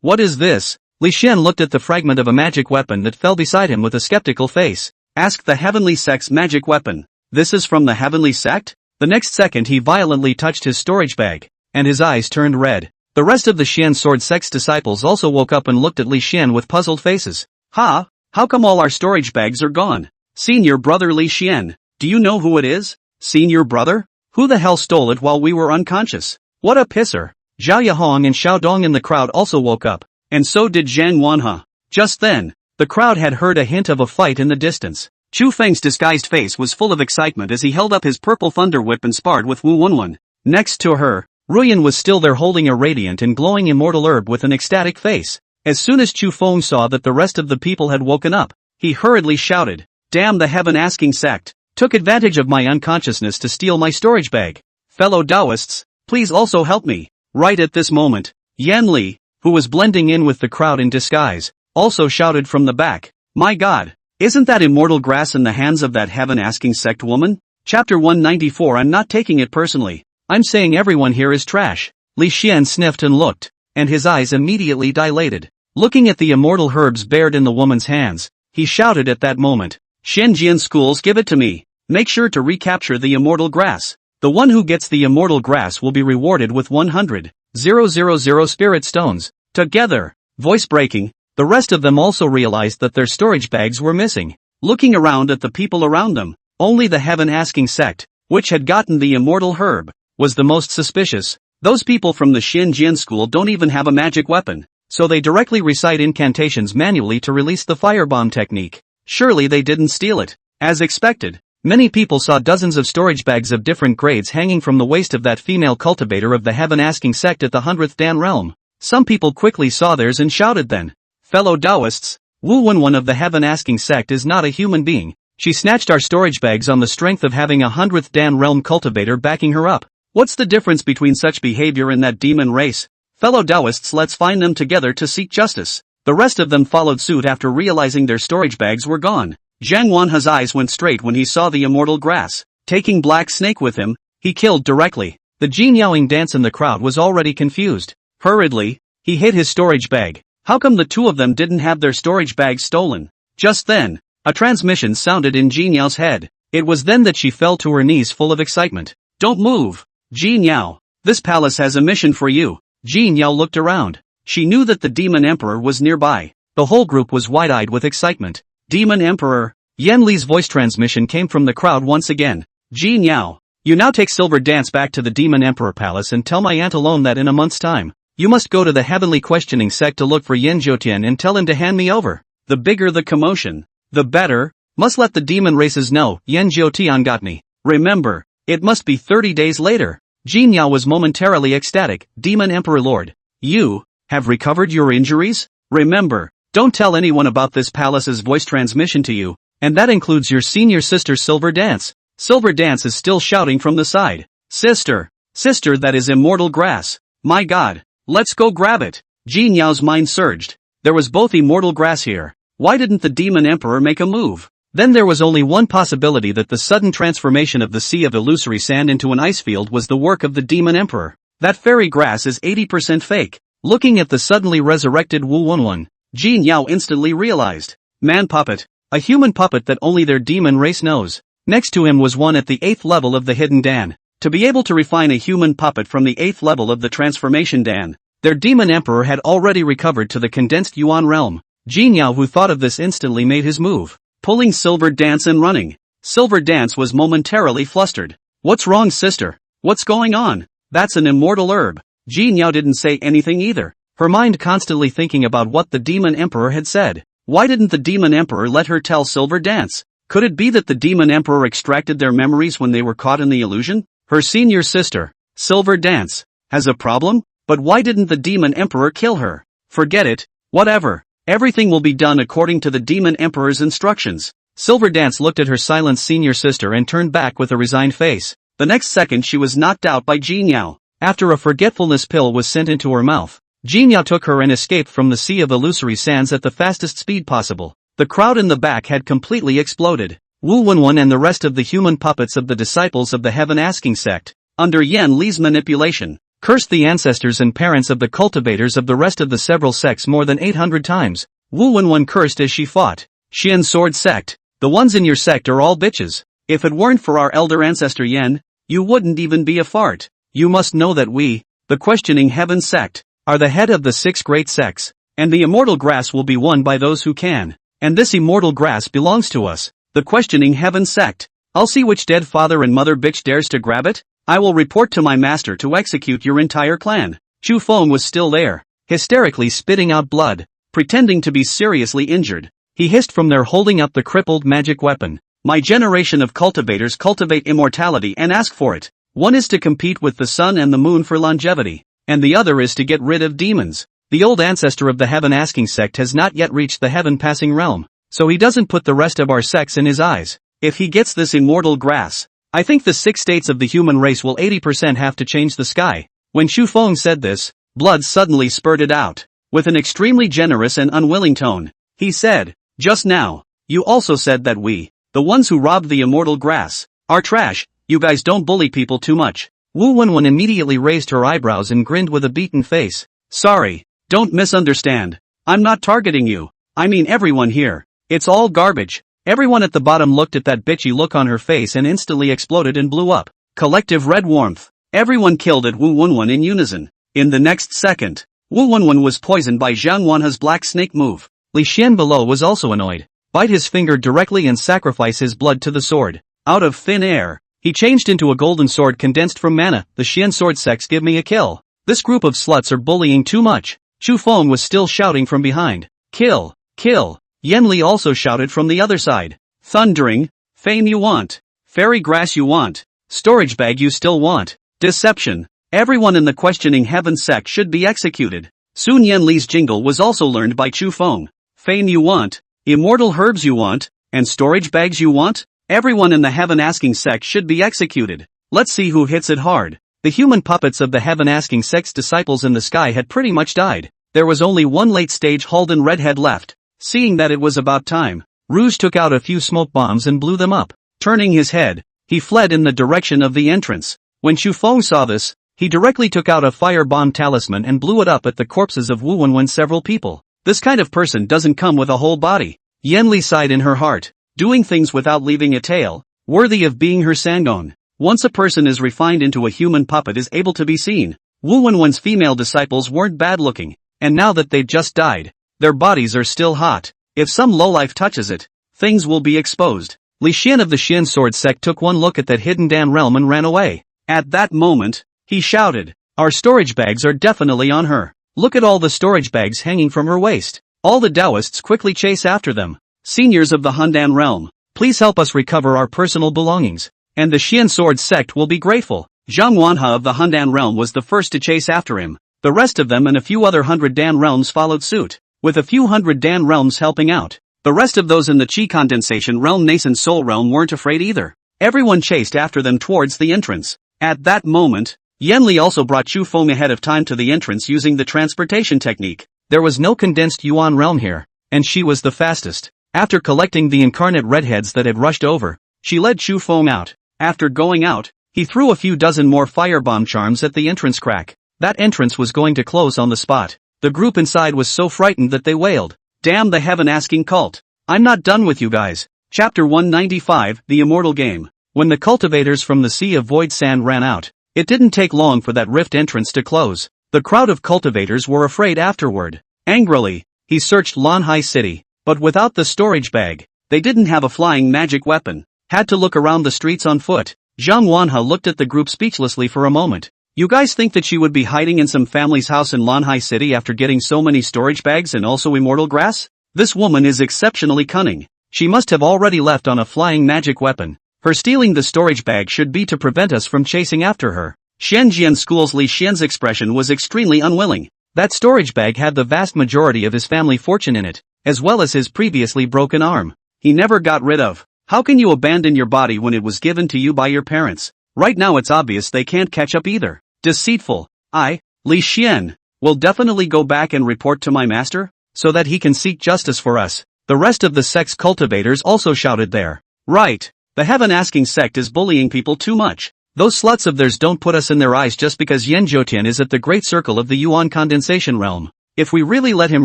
Speaker 1: What is this? Li Xian looked at the fragment of a magic weapon that fell beside him with a skeptical face. Ask the Heavenly Sect's magic weapon. This is from the Heavenly Sect? The next second he violently touched his storage bag, and his eyes turned red. The rest of the Xian Sword Sect's disciples also woke up and looked at Li Xian with puzzled faces. Ha! How come all our storage bags are gone? Senior brother Li Xian, do you know who it is? Senior brother? Who the hell stole it while we were unconscious? What a pisser. Zhao Yahong and Xiao Dong in the crowd also woke up, and so did Zhang Wanhe. Just then, the crowd had heard a hint of a fight in the distance. Chu Feng's disguised face was full of excitement as he held up his purple thunder whip and sparred with Wu Wenwen. Next to her, Ruyan was still there holding a radiant and glowing immortal herb with an ecstatic face. As soon as Chu Feng saw that the rest of the people had woken up, he hurriedly shouted, Damn the heaven-asking sect, took advantage of my unconsciousness to steal my storage bag. Fellow Taoists, please also help me. Right at this moment, Yan Li, who was blending in with the crowd in disguise, also shouted from the back, My God, isn't that immortal grass in the hands of that heaven-asking sect woman? Chapter 194 I'm not taking it personally. I'm saying everyone here is trash. Li Xian sniffed and looked, and his eyes immediately dilated. Looking at the immortal herbs bared in the woman's hands, he shouted at that moment, Shenzhen schools give it to me. Make sure to recapture the immortal grass. The one who gets the immortal grass will be rewarded with 100,000 spirit stones. Together, voice breaking, the rest of them also realized that their storage bags were missing. Looking around at the people around them, only the heaven-asking sect, which had gotten the immortal herb, was the most suspicious. Those people from the Shenzhen school don't even have a magic weapon, so they directly recite incantations manually to release the firebomb technique. Surely they didn't steal it. As expected, many people saw dozens of storage bags of different grades hanging from the waist of that female cultivator of the heaven-asking sect at the 100th Dan realm. Some people quickly saw theirs and shouted then, Fellow Taoists, Wu Wenwen of the heaven-asking sect is not a human being. She snatched our storage bags on the strength of having a 100th Dan realm cultivator backing her up. What's the difference between such behavior and that demon race? Fellow Taoists, let's find them together to seek justice. The rest of them followed suit after realizing their storage bags were gone. Zhang Wanhe's eyes went straight when he saw the immortal grass. Taking Black Snake with him, he killed directly. The Jin Yaoing dance in the crowd was already confused. Hurriedly, he hid his storage bag. How come the two of them didn't have their storage bags stolen? Just then, a transmission sounded in Jin Yao's head. It was then that she fell to her knees full of excitement. Don't move! Jin Yao, this palace has a mission for you. Jin Yao looked around. She knew that the Demon Emperor was nearby. The whole group was wide-eyed with excitement. Demon Emperor! Yan Li's voice transmission came from the crowd once again. Jin Yao, you now take Silver Dance back to the Demon Emperor Palace and tell my aunt alone that in a month's time, you must go to the Heavenly Questioning Sect to look for Yen Zhoutian and tell him to hand me over. The bigger the commotion, the better. Must let the demon races know Yen Zhoutian got me. Remember, it must be 30 days later. Jin Yao was momentarily ecstatic. Demon Emperor Lord, you have recovered your injuries? Remember, don't tell anyone about this palace's voice transmission to you, and that includes your senior sister Silver Dance. Silver Dance is still shouting from the side. Sister, sister, that is immortal grass. My god, let's go grab it. Jin Yao's mind surged. There was both immortal grass here. Why didn't the Demon Emperor make a move? Then there was only one possibility, that the sudden transformation of the sea of illusory sand into an ice field was the work of the Demon Emperor. That fairy grass is 80% fake. Looking at the suddenly resurrected Wu Wenwen, Jin Yao instantly realized. Man puppet. A human puppet that only their demon race knows. Next to him was one at the 8th level of the Hidden Dan. To be able to refine a human puppet from the 8th level of the Transformation Dan, their Demon Emperor had already recovered to the condensed Yuan realm. Jin Yao, who thought of this, instantly made his move, pulling Silver Dance and running. Silver Dance was momentarily flustered. What's wrong, sister? What's going on? That's an immortal herb. Jin Yao didn't say anything either, her mind constantly thinking about what the Demon Emperor had said. Why didn't the Demon Emperor let her tell Silver Dance? Could it be that the Demon Emperor extracted their memories when they were caught in the illusion? Her senior sister, Silver Dance, has a problem? But why didn't the Demon Emperor kill her? Forget it, whatever. Everything will be done according to the Demon Emperor's instructions. Silver Dance looked at her silent senior sister and turned back with a resigned face. The next second she was knocked out by Jin Yao. After a forgetfulness pill was sent into her mouth, Jin Yao took her and escaped from the sea of illusory sands at the fastest speed possible. The crowd in the back had completely exploded. Wu Wenwen and the rest of the human puppets of the disciples of the Heaven Asking Sect, under Yan Li's manipulation, cursed the ancestors and parents of the cultivators of the rest of the several sects more than 800 times. Wu Wenwen cursed as she fought. Xian Sword Sect, the ones in your sect are all bitches. If it weren't for our elder ancestor Yan, you wouldn't even be a fart. You must know that we, the Questioning Heaven Sect, are the head of the 6 great sects, and the immortal grass will be won by those who can. And this immortal grass belongs to us, the Questioning Heaven Sect. I'll see which dead father and mother bitch dares to grab it. I will report to my master to execute your entire clan. Chu Feng was still there, hysterically spitting out blood, pretending to be seriously injured. He hissed from there, holding up the crippled magic weapon. My generation of cultivators cultivate immortality and ask for it. One is to compete with the sun and the moon for longevity, and the other is to get rid of demons. The old ancestor of the Heaven Asking Sect has not yet reached the Heaven Passing realm, so he doesn't put the rest of our sects in his eyes. If he gets this immortal grass, I think the 6 states of the human race will 80% have to change the sky. When Xu Feng said this, blood suddenly spurted out. With an extremely generous and unwilling tone, he said, just now, you also said that we, the ones who robbed the immortal grass, are trash. You guys don't bully people too much. Wu Wenwen immediately raised her eyebrows and grinned with a beaten face. Sorry, don't misunderstand. I'm not targeting you. I mean everyone here. It's all garbage. Everyone at the bottom looked at that bitchy look on her face and instantly exploded and blew up. Collective red warmth. Everyone killed at Wu Wenwen in unison. In the next second, Wu Wenwen was poisoned by Zhang Wanha's black snake move. Li Xian below was also annoyed. Bite his finger directly and sacrifice his blood to the sword. Out of thin air, he changed into a golden sword condensed from mana. The Xian Sword Sects give me a kill. This group of sluts are bullying too much. Chu Feng was still shouting from behind. Kill, kill. Yan Li also shouted from the other side. Thundering, fame you want. Fairy grass you want. Storage bag you still want. Deception. Everyone in the Questioning Heaven Sect should be executed. Soon Yan Li's jingle was also learned by Chu Feng. Fame you want. Immortal herbs you want. And storage bags you want. Everyone in the Heaven Asking Sect should be executed. Let's see who hits it hard. The human puppets of the Heaven Asking Sect's disciples in the sky had pretty much died. There was only one late-stage Halden redhead left. Seeing that it was about time, Rouge took out a few smoke bombs and blew them up. Turning his head, he fled in the direction of the entrance. When Chu Feng saw this, he directly took out a fire bomb talisman and blew it up at the corpses of Wu Wenwen several people. This kind of person doesn't come with a whole body. Yan Li sighed in her heart, doing things without leaving a tail, worthy of being her Sangon. Once a person is refined into a human puppet is able to be seen. Wu Wenwen's female disciples weren't bad looking, and now that they've just died, their bodies are still hot. If some lowlife touches it, things will be exposed. Li Xian of the Xian Sword sect took one look at that hidden Dan realm and ran away. At that moment, he shouted, "Our storage bags are definitely on her. Look at all the storage bags hanging from her waist." All the Taoists quickly chase after them. "Seniors of the Handan realm, please help us recover our personal belongings, and the Xian Sword sect will be grateful." Zhang Wanha of the Handan realm was the first to chase after him. The rest of them and a few other 100 Dan realms followed suit, with a few hundred Dan realms helping out. The rest of those in the Qi condensation realm, nascent soul realm, weren't afraid either. Everyone chased after them towards the entrance. At that moment, Yan Li also brought Chu Feng ahead of time to the entrance using the transportation technique. There was no condensed Yuan realm here, and she was the fastest. After collecting the incarnate redheads that had rushed over, she led Chu Feng out. After going out, he threw a few dozen more firebomb charms at the entrance crack. That entrance was going to close on the spot. The group inside was so frightened that they wailed, "Damn the heaven-asking cult! I'm not done with you guys." Chapter 195, The Immortal Game. When the cultivators from the Sea of Void Sand ran out, it didn't take long for that rift entrance to close. The crowd of cultivators were afraid afterward. Angrily, he searched Lanhai City, but without the storage bag. They didn't have a flying magic weapon. Had to look around the streets on foot. Zhang Wanha looked at the group speechlessly for a moment. "You guys think that she would be hiding in some family's house in Lanhai City after getting so many storage bags and also immortal grass? This woman is exceptionally cunning. She must have already left on a flying magic weapon. Her stealing the storage bag should be to prevent us from chasing after her." Shenzhen School's Li Xian's expression was extremely unwilling. That storage bag had the vast majority of his family fortune in it, as well as his previously broken arm. He never got rid of. How can you abandon your body when it was given to you by your parents? Right now it's obvious they can't catch up either. Deceitful. Li Xian, will definitely go back and report to my master, so that he can seek justice for us. The rest of the sect's cultivators also shouted there. Right. The heaven-asking sect is bullying people too much. Those sluts of theirs don't put us in their eyes just because Yan Zhoutian is at the great circle of the Yuan condensation realm. If we really let him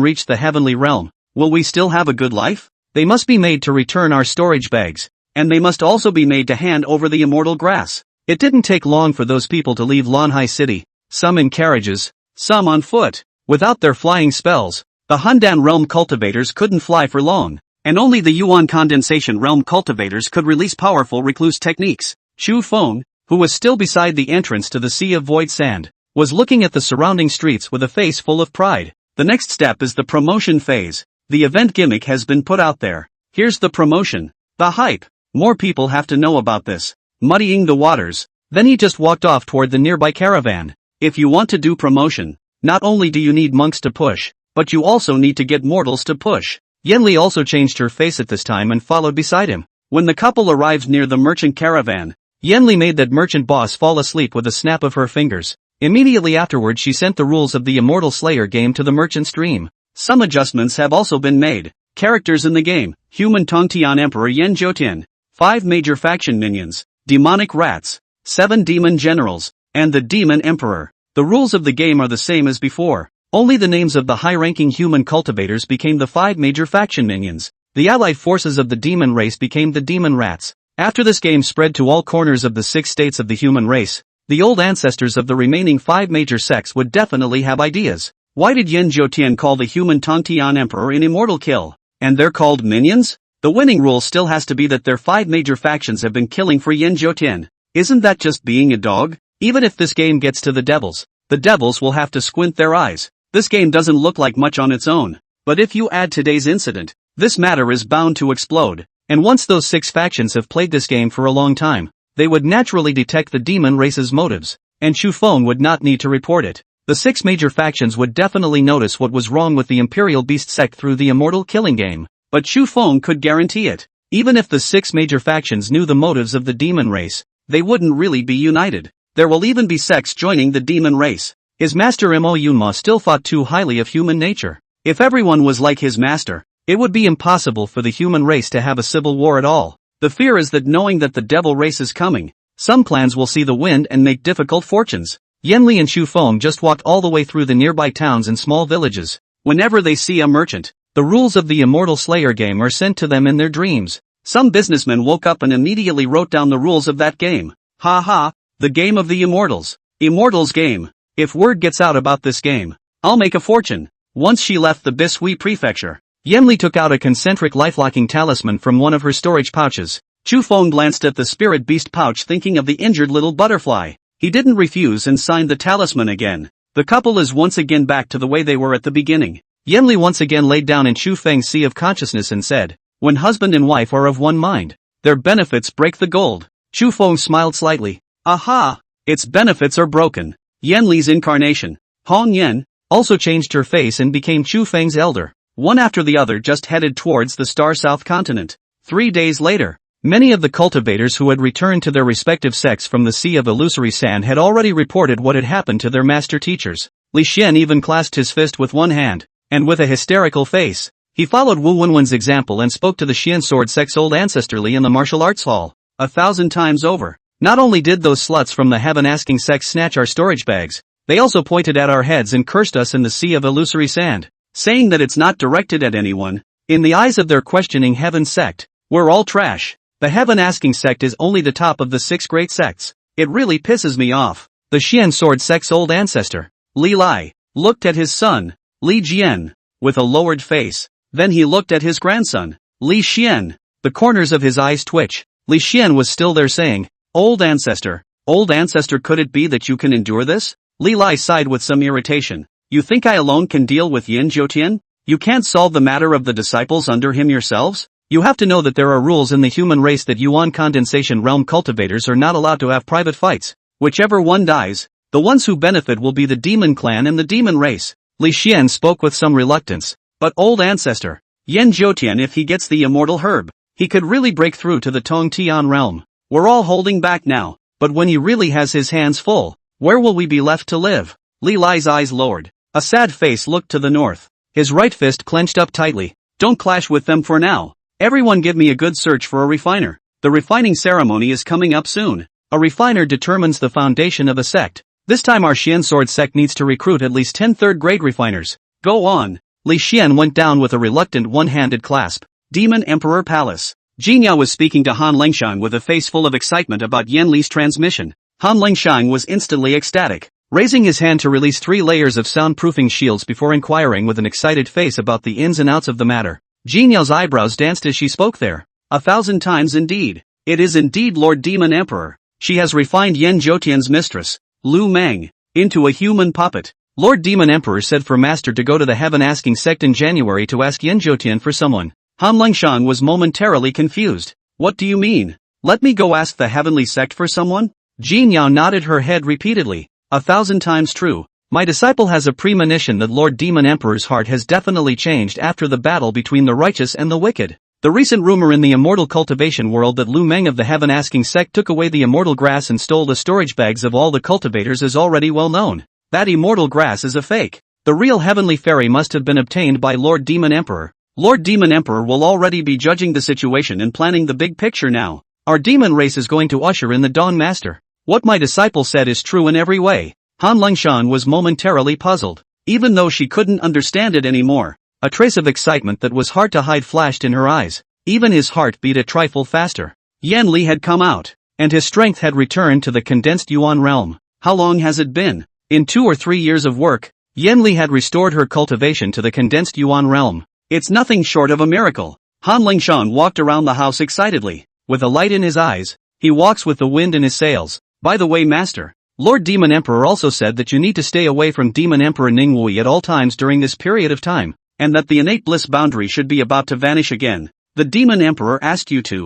Speaker 1: reach the heavenly realm, will we still have a good life? They must be made to return our storage bags, and they must also be made to hand over the immortal grass. It didn't take long for those people to leave Lanhai City, some in carriages, some on foot. Without their flying spells, the Handan realm cultivators couldn't fly for long. And only the Yuan condensation realm cultivators could release powerful recluse techniques. Chu Feng, who was still beside the entrance to the Sea of Void Sand, was looking at the surrounding streets with a face full of pride. The next step is the promotion phase. The event gimmick has been put out there. Here's the promotion. The hype. More people have to know about this. Muddying the waters. Then he just walked off toward the nearby caravan. If you want to do promotion, not only do you need monks to push, but you also need to get mortals to push. Yan Li also changed her face at this time and followed beside him. When the couple arrived near the merchant caravan, Yan Li made that merchant boss fall asleep with a snap of her fingers. Immediately afterward she sent the rules of the Immortal Slayer game to the merchant's dream. Some adjustments have also been made. Characters in the game: Human Tongtian Emperor Yan Zhoutian, 5 major faction minions, demonic rats, 7 demon generals, and the demon emperor. The rules of the game are the same as before. Only the names of the high-ranking human cultivators became the 5 major faction minions. The allied forces of the demon race became the demon rats. After this game spread to all corners of the 6 states of the human race, the old ancestors of the remaining 5 major sects would definitely have ideas. Why did Yan Zhoutian call the human Tongtian Emperor an immortal kill? And they're called minions? The winning rule still has to be that their 5 major factions have been killing for Yan Zhoutian. Isn't that just being a dog? Even if this game gets to the devils will have to squint their eyes. This game doesn't look like much on its own, but if you add today's incident, this matter is bound to explode. And once those 6 factions have played this game for a long time, they would naturally detect the demon race's motives, and Chu Feng would not need to report it. The 6 major factions would definitely notice what was wrong with the Imperial Beast sect through the immortal killing game, but Chu Feng could guarantee it. Even if the 6 major factions knew the motives of the demon race, they wouldn't really be united. There will even be sects joining the demon race. His master Mo Yunma still thought too highly of human nature. If everyone was like his master, it would be impossible for the human race to have a civil war at all. The fear is that knowing that the devil race is coming, some clans will see the wind and make difficult fortunes. Yanli and Xu Feng just walked all the way through the nearby towns and small villages. Whenever they see a merchant, the rules of the Immortal Slayer game are sent to them in their dreams. Some businessmen woke up and immediately wrote down the rules of that game. Ha ha, the game of the Immortals. Immortals game. If word gets out about this game, I'll make a fortune. Once she left the Bishui prefecture, Yanli took out a concentric life-locking talisman from one of her storage pouches. Xu Feng glanced at the spirit beast pouch thinking of the injured little butterfly. He didn't refuse and signed the talisman again. The couple is once again back to the way they were at the beginning. Yanli once again laid down in Xu Feng's sea of consciousness and said, when husband and wife are of one mind, their benefits break the gold. Xu Feng smiled slightly. Aha! Its benefits are broken. Yanli's incarnation, Hong Yan, also changed her face and became Xu Feng's elder. One after the other just headed towards the Star South continent. 3 days later, many of the cultivators who had returned to their respective sects from the Sea of Illusory Sand had already reported what had happened to their master teachers. Li Xian even clasped his fist with one hand, and with a hysterical face, he followed Wu Wenwen's example and spoke to the Xian Sword sect's old ancestor Li in the martial arts hall. 1,000 times over. Not only did those sluts from the heaven-asking sect snatch our storage bags, they also pointed at our heads and cursed us in the Sea of Illusory Sand, saying that it's not directed at anyone. In the eyes of their questioning heaven sect, we're all trash. The heaven-asking sect is only the top of the 6 great sects. It really pisses me off. The Xian Sword sect's old ancestor, Li Lai, looked at his son, Li Jian, with a lowered face. Then he looked at his grandson, Li Xian. The corners of his eyes twitch. Li Xian was still there saying, old ancestor, could it be that you can endure this? Li Lai sighed with some irritation. You think I alone can deal with Yin Jiutian? You can't solve the matter of the disciples under him yourselves? You have to know that there are rules in the human race that Yuan Condensation Realm cultivators are not allowed to have private fights. Whichever one dies, the ones who benefit will be the demon clan and the demon race. Li Xian spoke with some reluctance. But old ancestor, Yin Jiutian, if he gets the immortal herb, he could really break through to the Tong Tian realm. We're all holding back now, but when he really has his hands full, where will we be left to live? Li Lai's eyes lowered. A sad face looked to the north. His right fist clenched up tightly. Don't clash with them for now. Everyone give me a good search for a refiner. The refining ceremony is coming up soon. A refiner determines the foundation of a sect. This time our Xian Sword sect needs to recruit at least 10 third-grade refiners. Go on. Li Xian went down with a reluctant one-handed clasp. Demon Emperor Palace. Jinya was speaking to Han Lengshang with a face full of excitement about Yan Li's transmission. Han Lengshang was instantly ecstatic, raising his hand to release 3 layers of soundproofing shields before inquiring with an excited face about the ins and outs of the matter. Jinya's eyebrows danced as she spoke there. 1,000 times indeed. It is indeed Lord Demon Emperor. She has refined Yin Jiutian's mistress, Lu Meng, into a human puppet. Lord Demon Emperor said for Master to go to the heaven-asking sect in January to ask Yin Jiutian for someone. Han Lengshang was momentarily confused. What do you mean? Let me go ask the heavenly sect for someone? Jin Yao nodded her head repeatedly. 1,000 times true. My disciple has a premonition that Lord Demon Emperor's heart has definitely changed after the battle between the righteous and the wicked. The recent rumor in the immortal cultivation world that Lu Meng of the heaven-asking sect took away the immortal grass and stole the storage bags of all the cultivators is already well known. That immortal grass is a fake. The real heavenly fairy must have been obtained by Lord Demon Emperor. Lord Demon Emperor will already be judging the situation and planning the big picture now. Our demon race is going to usher in the Dawn Master. What my disciple said is true in every way. Han Lengshang was momentarily puzzled, even though she couldn't understand it anymore. A trace of excitement that was hard to hide flashed in her eyes. Even his heart beat a trifle faster. Yan Li had come out, and his strength had returned to the condensed Yuan realm. How long has it been? In 2 or 3 years of work, Yan Li had restored her cultivation to the condensed Yuan realm. It's nothing short of a miracle. Han Lengshang walked around the house excitedly. With a light in his eyes, he walks with the wind in his sails. By the way, Master, Lord Demon Emperor also said that you need to stay away from Demon Emperor Ningwui at all times during this period of time, and that the innate bliss boundary should be about to vanish again. The Demon Emperor asked you to